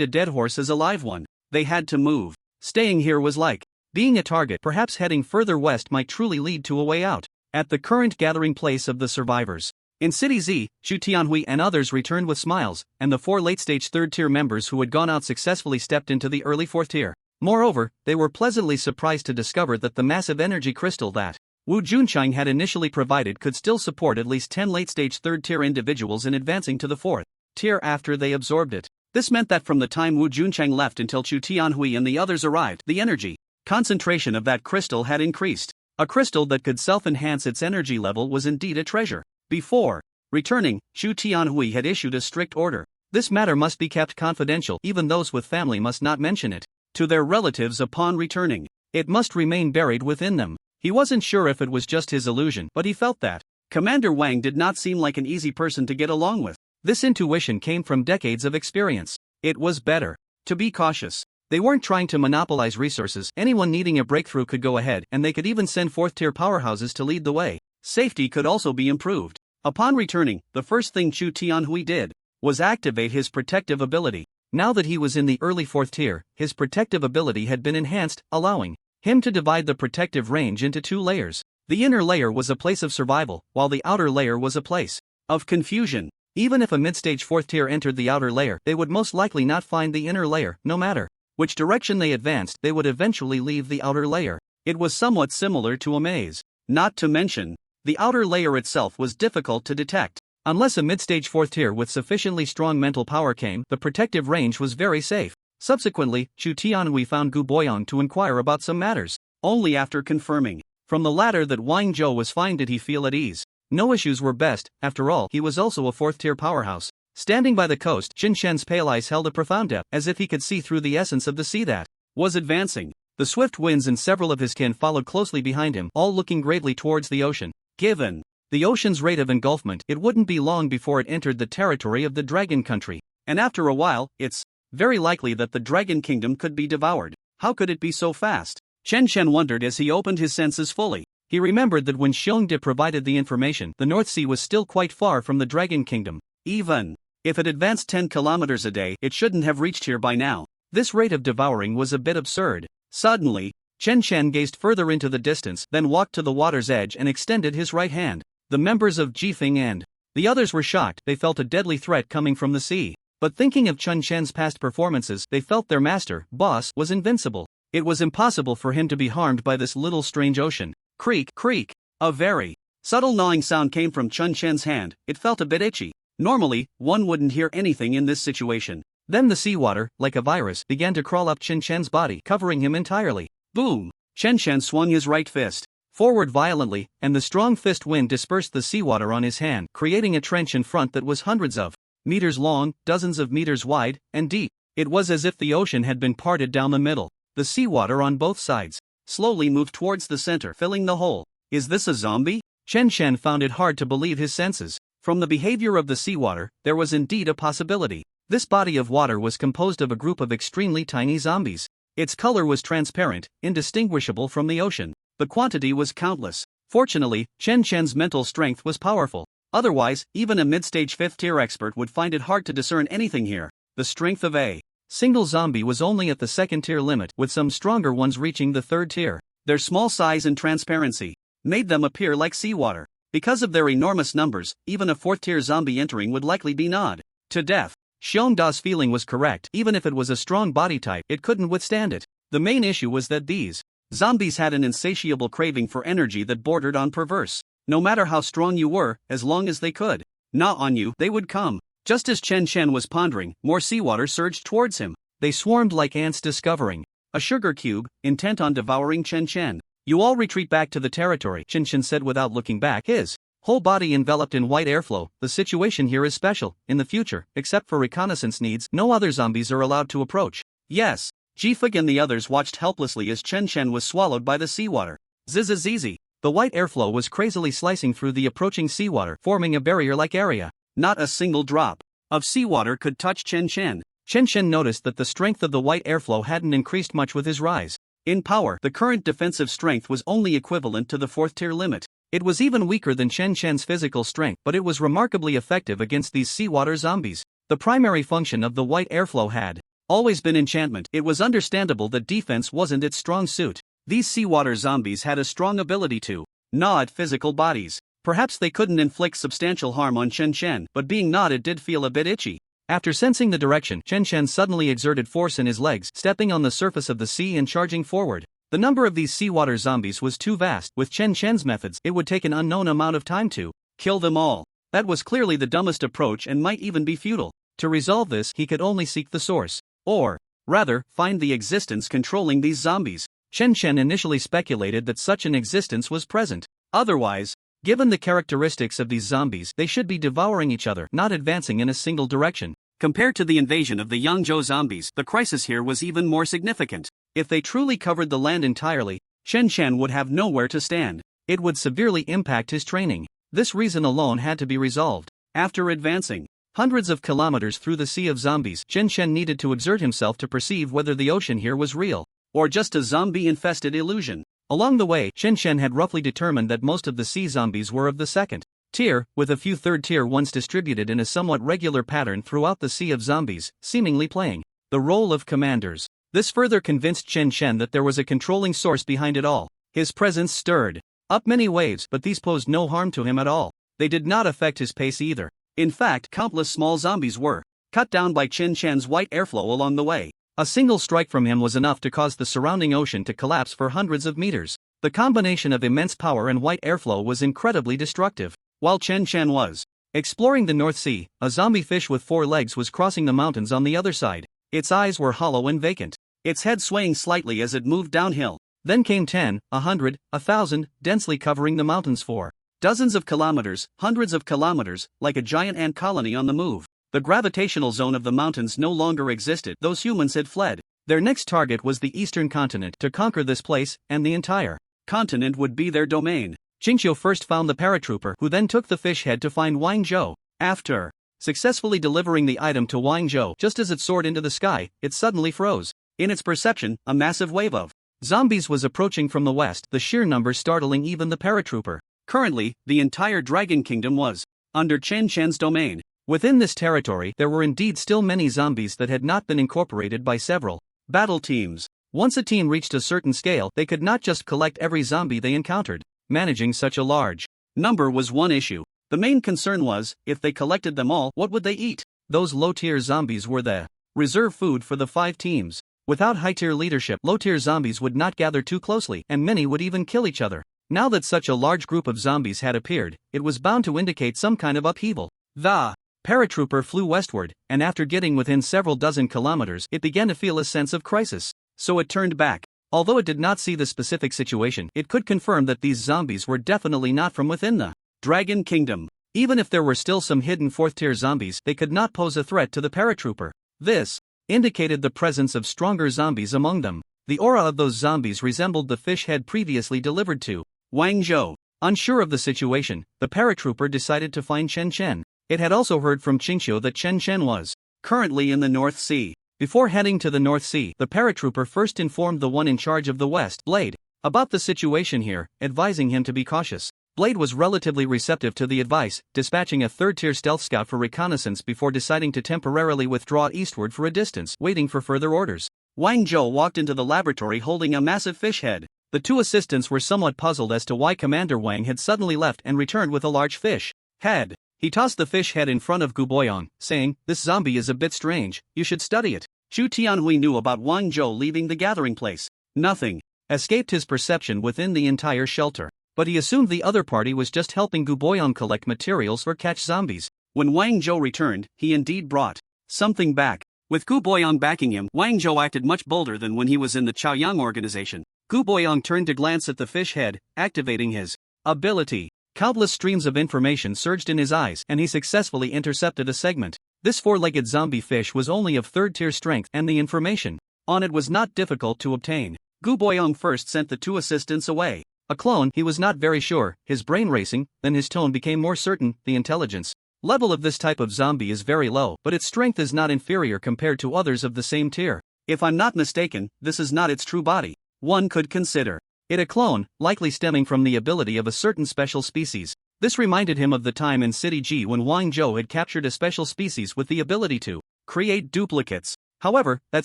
a dead horse as a live one. They had to move. Staying here was like being a target. Perhaps heading further west might truly lead to a way out. At the current gathering place of the survivors in City Z, Xu Tianhui and others returned with smiles, and the 4 late-stage 3rd tier members who had gone out successfully stepped into the early 4th tier. Moreover, they were pleasantly surprised to discover that the massive energy crystal that Wu Junchang had initially provided could still support at least 10 late-stage 3rd tier individuals in advancing to the 4th tier after they absorbed it. This meant that from the time Wu Junchang left until Xu Tianhui and the others arrived, the energy concentration of that crystal had increased. A crystal that could self-enhance its energy level was indeed a treasure. Before returning, Xu Tianhui had issued a strict order. This matter must be kept confidential. Even those with family must not mention it to their relatives upon returning. It must remain buried within them. He wasn't sure if it was just his illusion, but he felt that Commander Wang did not seem like an easy person to get along with. This intuition came from decades of experience. It was better to be cautious. They weren't trying to monopolize resources. Anyone needing a breakthrough could go ahead, and they could even send 4th tier powerhouses to lead the way. Safety could also be improved. Upon returning, the first thing Xu Tianhui did was activate his protective ability. Now that he was in the early 4th tier, his protective ability had been enhanced, allowing him to divide the protective range into 2 layers. The inner layer was a place of survival, while the outer layer was a place of confusion. Even if a mid-stage 4th tier entered the outer layer, they would most likely not find the inner layer. No matter which direction they advanced, they would eventually leave the outer layer. It was somewhat similar to a maze. Not to mention, the outer layer itself was difficult to detect. Unless a mid-stage 4th tier with sufficiently strong mental power came, the protective range was very safe. Subsequently, Chu Tianhui found Gu Boyong to inquire about some matters. Only after confirming from the latter that Wang Zhou was fine did he feel at ease. No issues were best, after all, he was also a 4th tier powerhouse. Standing by the coast, Qin Shen's pale eyes held a profound depth, as if he could see through the essence of the sea that was advancing. The swift winds and several of his kin followed closely behind him, all looking gravely towards the ocean. Given the ocean's rate of engulfment, it wouldn't be long before it entered the territory of the Dragon Country. And after a while, it's very likely that the Dragon Kingdom could be devoured. How could it be so fast? Chen Shen wondered as he opened his senses fully. He remembered that when Xiongde provided the information, the North Sea was still quite far from the Dragon Kingdom. Even if it advanced 10 kilometers a day, it shouldn't have reached here by now. This rate of devouring was a bit absurd. Suddenly, Chen Shen gazed further into the distance, then walked to the water's edge and extended his right hand. The members of Jifeng and the others were shocked. They felt a deadly threat coming from the sea. But thinking of Chen Shen's past performances, they felt their master, boss, was invincible. It was impossible for him to be harmed by this little strange ocean. Creak, creak. A very subtle gnawing sound came from Chen Shen's hand. It felt a bit itchy. Normally, one wouldn't hear anything in this situation. Then the seawater, like a virus, began to crawl up Chen Shen's body, covering him entirely. Boom! Chen Shen swung his right fist forward violently, and the strong fist wind dispersed the seawater on his hand, creating a trench in front that was hundreds of meters long, dozens of meters wide, and deep. It was as if the ocean had been parted down the middle. The seawater on both sides slowly moved towards the center, filling the whole. Is this a zombie? Chen Shen found it hard to believe his senses. From the behavior of the seawater, there was indeed a possibility. This body of water was composed of a group of extremely tiny zombies. Its color was transparent, indistinguishable from the ocean. The quantity was countless. Fortunately, Chen Shen's mental strength was powerful. Otherwise, even a mid-stage 5th tier expert would find it hard to discern anything here. The strength of a single zombie was only at the 2nd tier limit, with some stronger ones reaching the 3rd tier. Their small size and transparency made them appear like seawater. Because of their enormous numbers, even a 4th tier zombie entering would likely be gnawed to death. Xiongda's feeling was correct. Even if it was a strong body type, it couldn't withstand it. The main issue was that these zombies had an insatiable craving for energy that bordered on perverse. No matter how strong you were, as long as they could gnaw on you, they would come. Just as Chen Shen was pondering, more seawater surged towards him. They swarmed like ants discovering a sugar cube, intent on devouring Chen Shen. You all retreat back to the territory, Chen Shen said without looking back, his whole body enveloped in white airflow. The situation here is special. In the future, except for reconnaissance needs, no other zombies are allowed to approach. Yes. Jifeng and the others watched helplessly as Chen Shen was swallowed by the seawater. Zizizizi. The white airflow was crazily slicing through the approaching seawater, forming a barrier-like area. Not a single drop of seawater could touch Chen Shen. Chen Shen noticed that the strength of the white airflow hadn't increased much with his rise in power. The current defensive strength was only equivalent to the 4th tier limit. It was even weaker than Chen Shen's physical strength, but it was remarkably effective against these seawater zombies. The primary function of the white airflow had always been enchantment. It was understandable that defense wasn't its strong suit. These seawater zombies had a strong ability to gnaw at physical bodies. Perhaps they couldn't inflict substantial harm on Chen Shen, but being gnawed it did feel a bit itchy. After sensing the direction, Chen Shen suddenly exerted force in his legs, stepping on the surface of the sea and charging forward. The number of these seawater zombies was too vast. With Chen Shen's methods, it would take an unknown amount of time to kill them all. That was clearly the dumbest approach and might even be futile. To resolve this, he could only seek the source. Or, rather, find the existence controlling these zombies. Chen Shen initially speculated that such an existence was present. Otherwise, given the characteristics of these zombies, they should be devouring each other, not advancing in a single direction. Compared to the invasion of the Yangzhou zombies, the crisis here was even more significant. If they truly covered the land entirely, Chen Shen would have nowhere to stand. It would severely impact his training. This reason alone had to be resolved. After advancing hundreds of kilometers through the sea of zombies, Chen Shen needed to exert himself to perceive whether the ocean here was real or just a zombie-infested illusion. Along the way, Chen Shen had roughly determined that most of the sea zombies were of the 2nd tier, with a few 3rd tier ones distributed in a somewhat regular pattern throughout the sea of zombies, seemingly playing the role of commanders. This further convinced Chen Shen that there was a controlling source behind it all. His presence stirred up many waves, but these posed no harm to him at all. They did not affect his pace either. In fact, countless small zombies were cut down by Chen Chan's white airflow along the way. A single strike from him was enough to cause the surrounding ocean to collapse for hundreds of meters. The combination of immense power and white airflow was incredibly destructive. While Chen Chan was exploring the North Sea, a zombie fish with 4 legs was crossing the mountains on the other side. Its eyes were hollow and vacant, its head swaying slightly as it moved downhill. Then came 10, 100, 1,000, densely covering the mountains for dozens of kilometers, hundreds of kilometers, like a giant ant colony on the move. The gravitational zone of the mountains no longer existed. Those humans had fled. Their next target was the eastern continent. To conquer this place, and the entire continent would be their domain. Qingqiu first found the paratrooper, who then took the fish head to find Wang Zhou. After successfully delivering the item to Wang Zhou, just as it soared into the sky, it suddenly froze. In its perception, a massive wave of zombies was approaching from the west, the sheer number startling even the paratrooper. Currently, the entire Dragon Kingdom was under Chen Chen's domain. Within this territory, there were indeed still many zombies that had not been incorporated by several battle teams. Once a team reached a certain scale, they could not just collect every zombie they encountered. Managing such a large number was one issue. The main concern was, if they collected them all, what would they eat? Those low-tier zombies were the reserve food for the 5 teams. Without high-tier leadership, low-tier zombies would not gather too closely, and many would even kill each other. Now that such a large group of zombies had appeared, it was bound to indicate some kind of upheaval. The paratrooper flew westward, and after getting within several dozen kilometers, it began to feel a sense of crisis. So it turned back. Although it did not see the specific situation, it could confirm that these zombies were definitely not from within the Dragon Kingdom. Even if there were still some hidden 4th-tier zombies, they could not pose a threat to the paratrooper. This indicated the presence of stronger zombies among them. The aura of those zombies resembled the fish head previously delivered to Wang Zhou. Unsure of the situation, the paratrooper decided to find Chen Chen. It had also heard from Qingqiu that Chen Chen was currently in the North Sea. Before heading to the North Sea, the paratrooper first informed the one in charge of the West, Blade, about the situation here, advising him to be cautious. Blade was relatively receptive to the advice, dispatching a 3rd-tier stealth scout for reconnaissance before deciding to temporarily withdraw eastward for a distance, waiting for further orders. Wang Zhou walked into the laboratory holding a massive fish head. The 2 assistants were somewhat puzzled as to why Commander Wang had suddenly left and returned with a large fish head. He tossed the fish head in front of Gu Boyong, saying, "This zombie is a bit strange, you should study it." Zhu Tianhui knew about Wang Zhou leaving the gathering place. Nothing escaped his perception within the entire shelter, but he assumed the other party was just helping Gu Boyong collect materials for catch zombies. When Wang Zhou returned, he indeed brought something back. With Gu Boyong backing him, Wang Zhou acted much bolder than when he was in the Chaoyang organization. Gu Boyong turned to glance at the fish head, activating his ability. Countless streams of information surged in his eyes, and he successfully intercepted a segment. This 4-legged zombie fish was only of 3rd-tier strength, and the information on it was not difficult to obtain. Gu Boyong first sent the 2 assistants away. A clone, he was not very sure, his brain racing, then his tone became more certain. The intelligence level of this type of zombie is very low, but its strength is not inferior compared to others of the same tier. If I'm not mistaken, this is not its true body. One could consider it a clone, likely stemming from the ability of a certain special species. This reminded him of the time in City G when Wang Zhou had captured a special species with the ability to create duplicates. However, that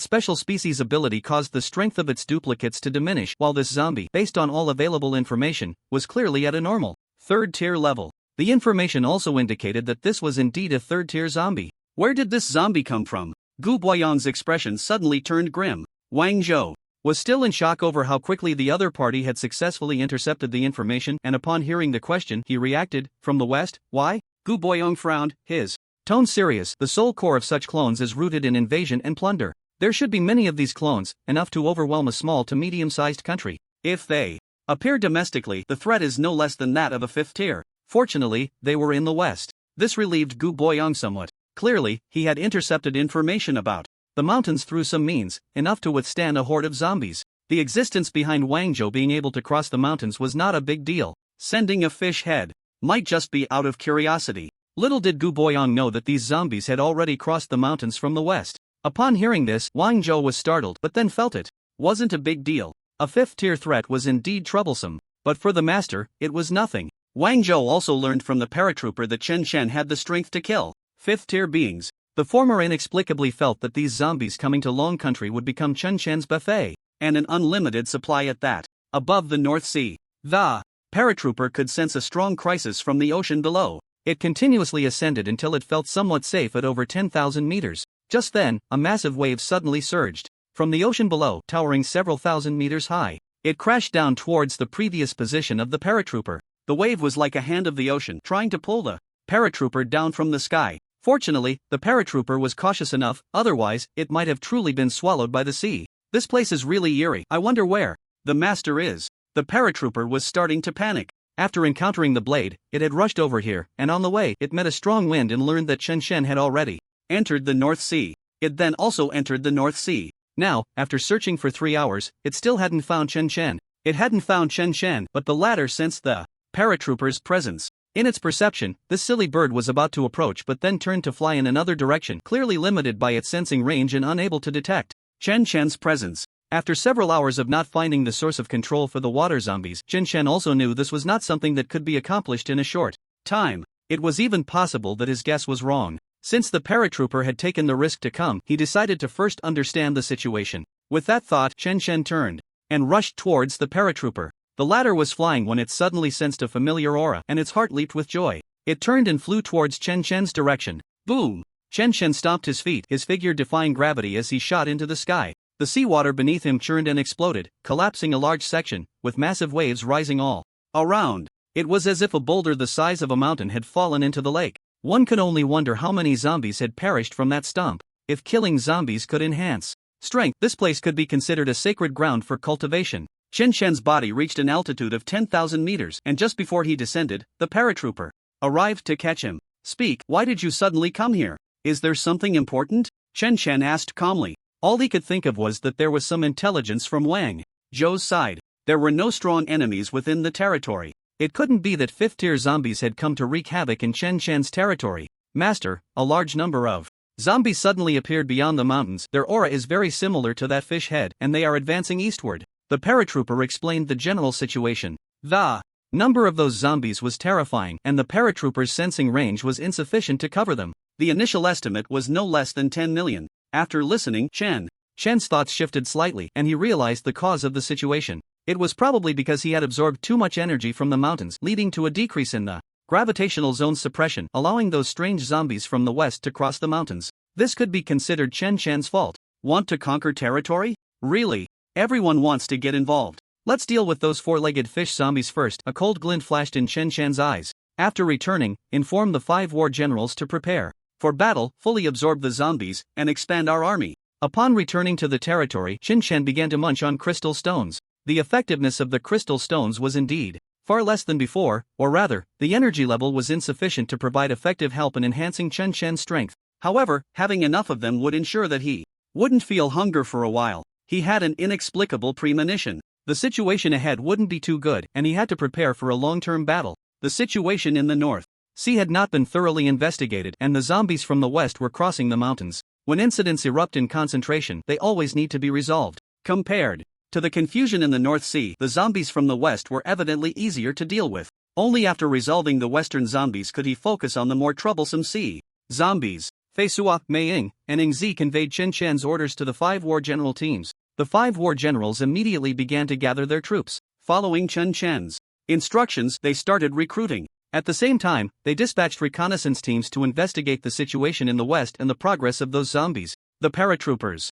special species ability caused the strength of its duplicates to diminish, while this zombie, based on all available information, was clearly at a normal 3rd-tier level. The information also indicated that this was indeed a 3rd-tier zombie. Where did this zombie come from? Gu Boyong's expression suddenly turned grim. Wang Zhou was still in shock over how quickly the other party had successfully intercepted the information, and upon hearing the question, he reacted, "From the west, why?" Gu Boyong frowned, his tone serious. The sole core of such clones is rooted in invasion and plunder. There should be many of these clones, enough to overwhelm a small to medium-sized country. If they appear domestically, the threat is no less than that of a 5th tier. Fortunately, they were in the west. This relieved Gu Boyong somewhat. Clearly, he had intercepted information about the mountains through some means, enough to withstand a horde of zombies. The existence behind Wang Zhou being able to cross the mountains was not a big deal. Sending a fish head might just be out of curiosity. Little did Gu Boyong know that these zombies had already crossed the mountains from the west. Upon hearing this, Wang Zhou was startled, but then felt it wasn't a big deal. A 5th-tier threat was indeed troublesome, but for the master, it was nothing. Wang Zhou also learned from the paratrooper that Chen Chen had the strength to kill 5th-tier beings. The former inexplicably felt that these zombies coming to Long Country would become Chen Chen's buffet, and an unlimited supply at that. Above the North Sea, the paratrooper could sense a strong crisis from the ocean below. It continuously ascended until it felt somewhat safe at over 10,000 meters. Just then, a massive wave suddenly surged from the ocean below, towering several thousand meters high. It crashed down towards the previous position of the paratrooper. The wave was like a hand of the ocean trying to pull the paratrooper down from the sky. Fortunately, the paratrooper was cautious enough, otherwise, it might have truly been swallowed by the sea. This place is really eerie. I wonder where the master is. The paratrooper was starting to panic. After encountering the blade, it had rushed over here, and on the way, it met a strong wind and learned that Chen Shen had already entered the North Sea. It then also entered the North Sea. Now, after searching for 3 hours, it still hadn't found Chen Shen. It hadn't found Chen Shen, but the latter sensed the paratrooper's presence. In its perception, this silly bird was about to approach but then turned to fly in another direction, clearly limited by its sensing range and unable to detect Chen Shen's presence. After several hours of not finding the source of control for the water zombies, Chen Shen also knew this was not something that could be accomplished in a short time. It was even possible that his guess was wrong. Since the paratrooper had taken the risk to come, he decided to first understand the situation. With that thought, Chen Shen turned and rushed towards the paratrooper. The latter was flying when it suddenly sensed a familiar aura, and its heart leaped with joy. It turned and flew towards Chen Shen's direction. Boom! Chen Shen stomped his feet, his figure defying gravity as he shot into the sky. The seawater beneath him churned and exploded, collapsing a large section, with massive waves rising all around. It was as if a boulder the size of a mountain had fallen into the lake. One could only wonder how many zombies had perished from that stomp. If killing zombies could enhance strength, this place could be considered a sacred ground for cultivation. Chen Shen's body reached an altitude of 10,000 meters, and just before he descended, the paratrooper arrived to catch him. Speak, why did you suddenly come here? Is there something important? Chen Shen asked calmly. All he could think of was that there was some intelligence from Wang Zhou's side. There were no strong enemies within the territory. It couldn't be that fifth-tier zombies had come to wreak havoc in Chen Shen's territory. Master, a large number of zombies suddenly appeared beyond the mountains. Their aura is very similar to that fish head, and they are advancing eastward. The paratrooper explained the general situation. The number of those zombies was terrifying, and the paratrooper's sensing range was insufficient to cover them. The initial estimate was no less than 10 million. After listening, Shen's thoughts shifted slightly, and he realized the cause of the situation. It was probably because he had absorbed too much energy from the mountains, leading to a decrease in the gravitational zone suppression, allowing those strange zombies from the west to cross the mountains. This could be considered Chen Shen's fault. Want to conquer territory? Really? Everyone wants to get involved. Let's deal with those four-legged fish zombies first. A cold glint flashed in Chen Shen's eyes. After returning, inform the 5 war generals to prepare for battle, fully absorb the zombies, and expand our army. Upon returning to the territory, Chen Shen began to munch on crystal stones. The effectiveness of the crystal stones was indeed far less than before, or rather, the energy level was insufficient to provide effective help in enhancing Chen Shen's strength. However, having enough of them would ensure that he wouldn't feel hunger for a while. He had an inexplicable premonition. The situation ahead wouldn't be too good, and he had to prepare for a long-term battle. The situation in the North Sea had not been thoroughly investigated, and the zombies from the west were crossing the mountains. When incidents erupt in concentration, they always need to be resolved. Compared to the confusion in the North Sea, the zombies from the west were evidently easier to deal with. Only after resolving the western zombies could he focus on the more troublesome sea zombies. Fei Sua, Mei Ying, and Ing Zi conveyed Chen Shen's orders to the 5 war general teams. The 5 war generals immediately began to gather their troops. Following Chen Shen's instructions, they started recruiting. At the same time, they dispatched reconnaissance teams to investigate the situation in the west and the progress of those zombies. The paratroopers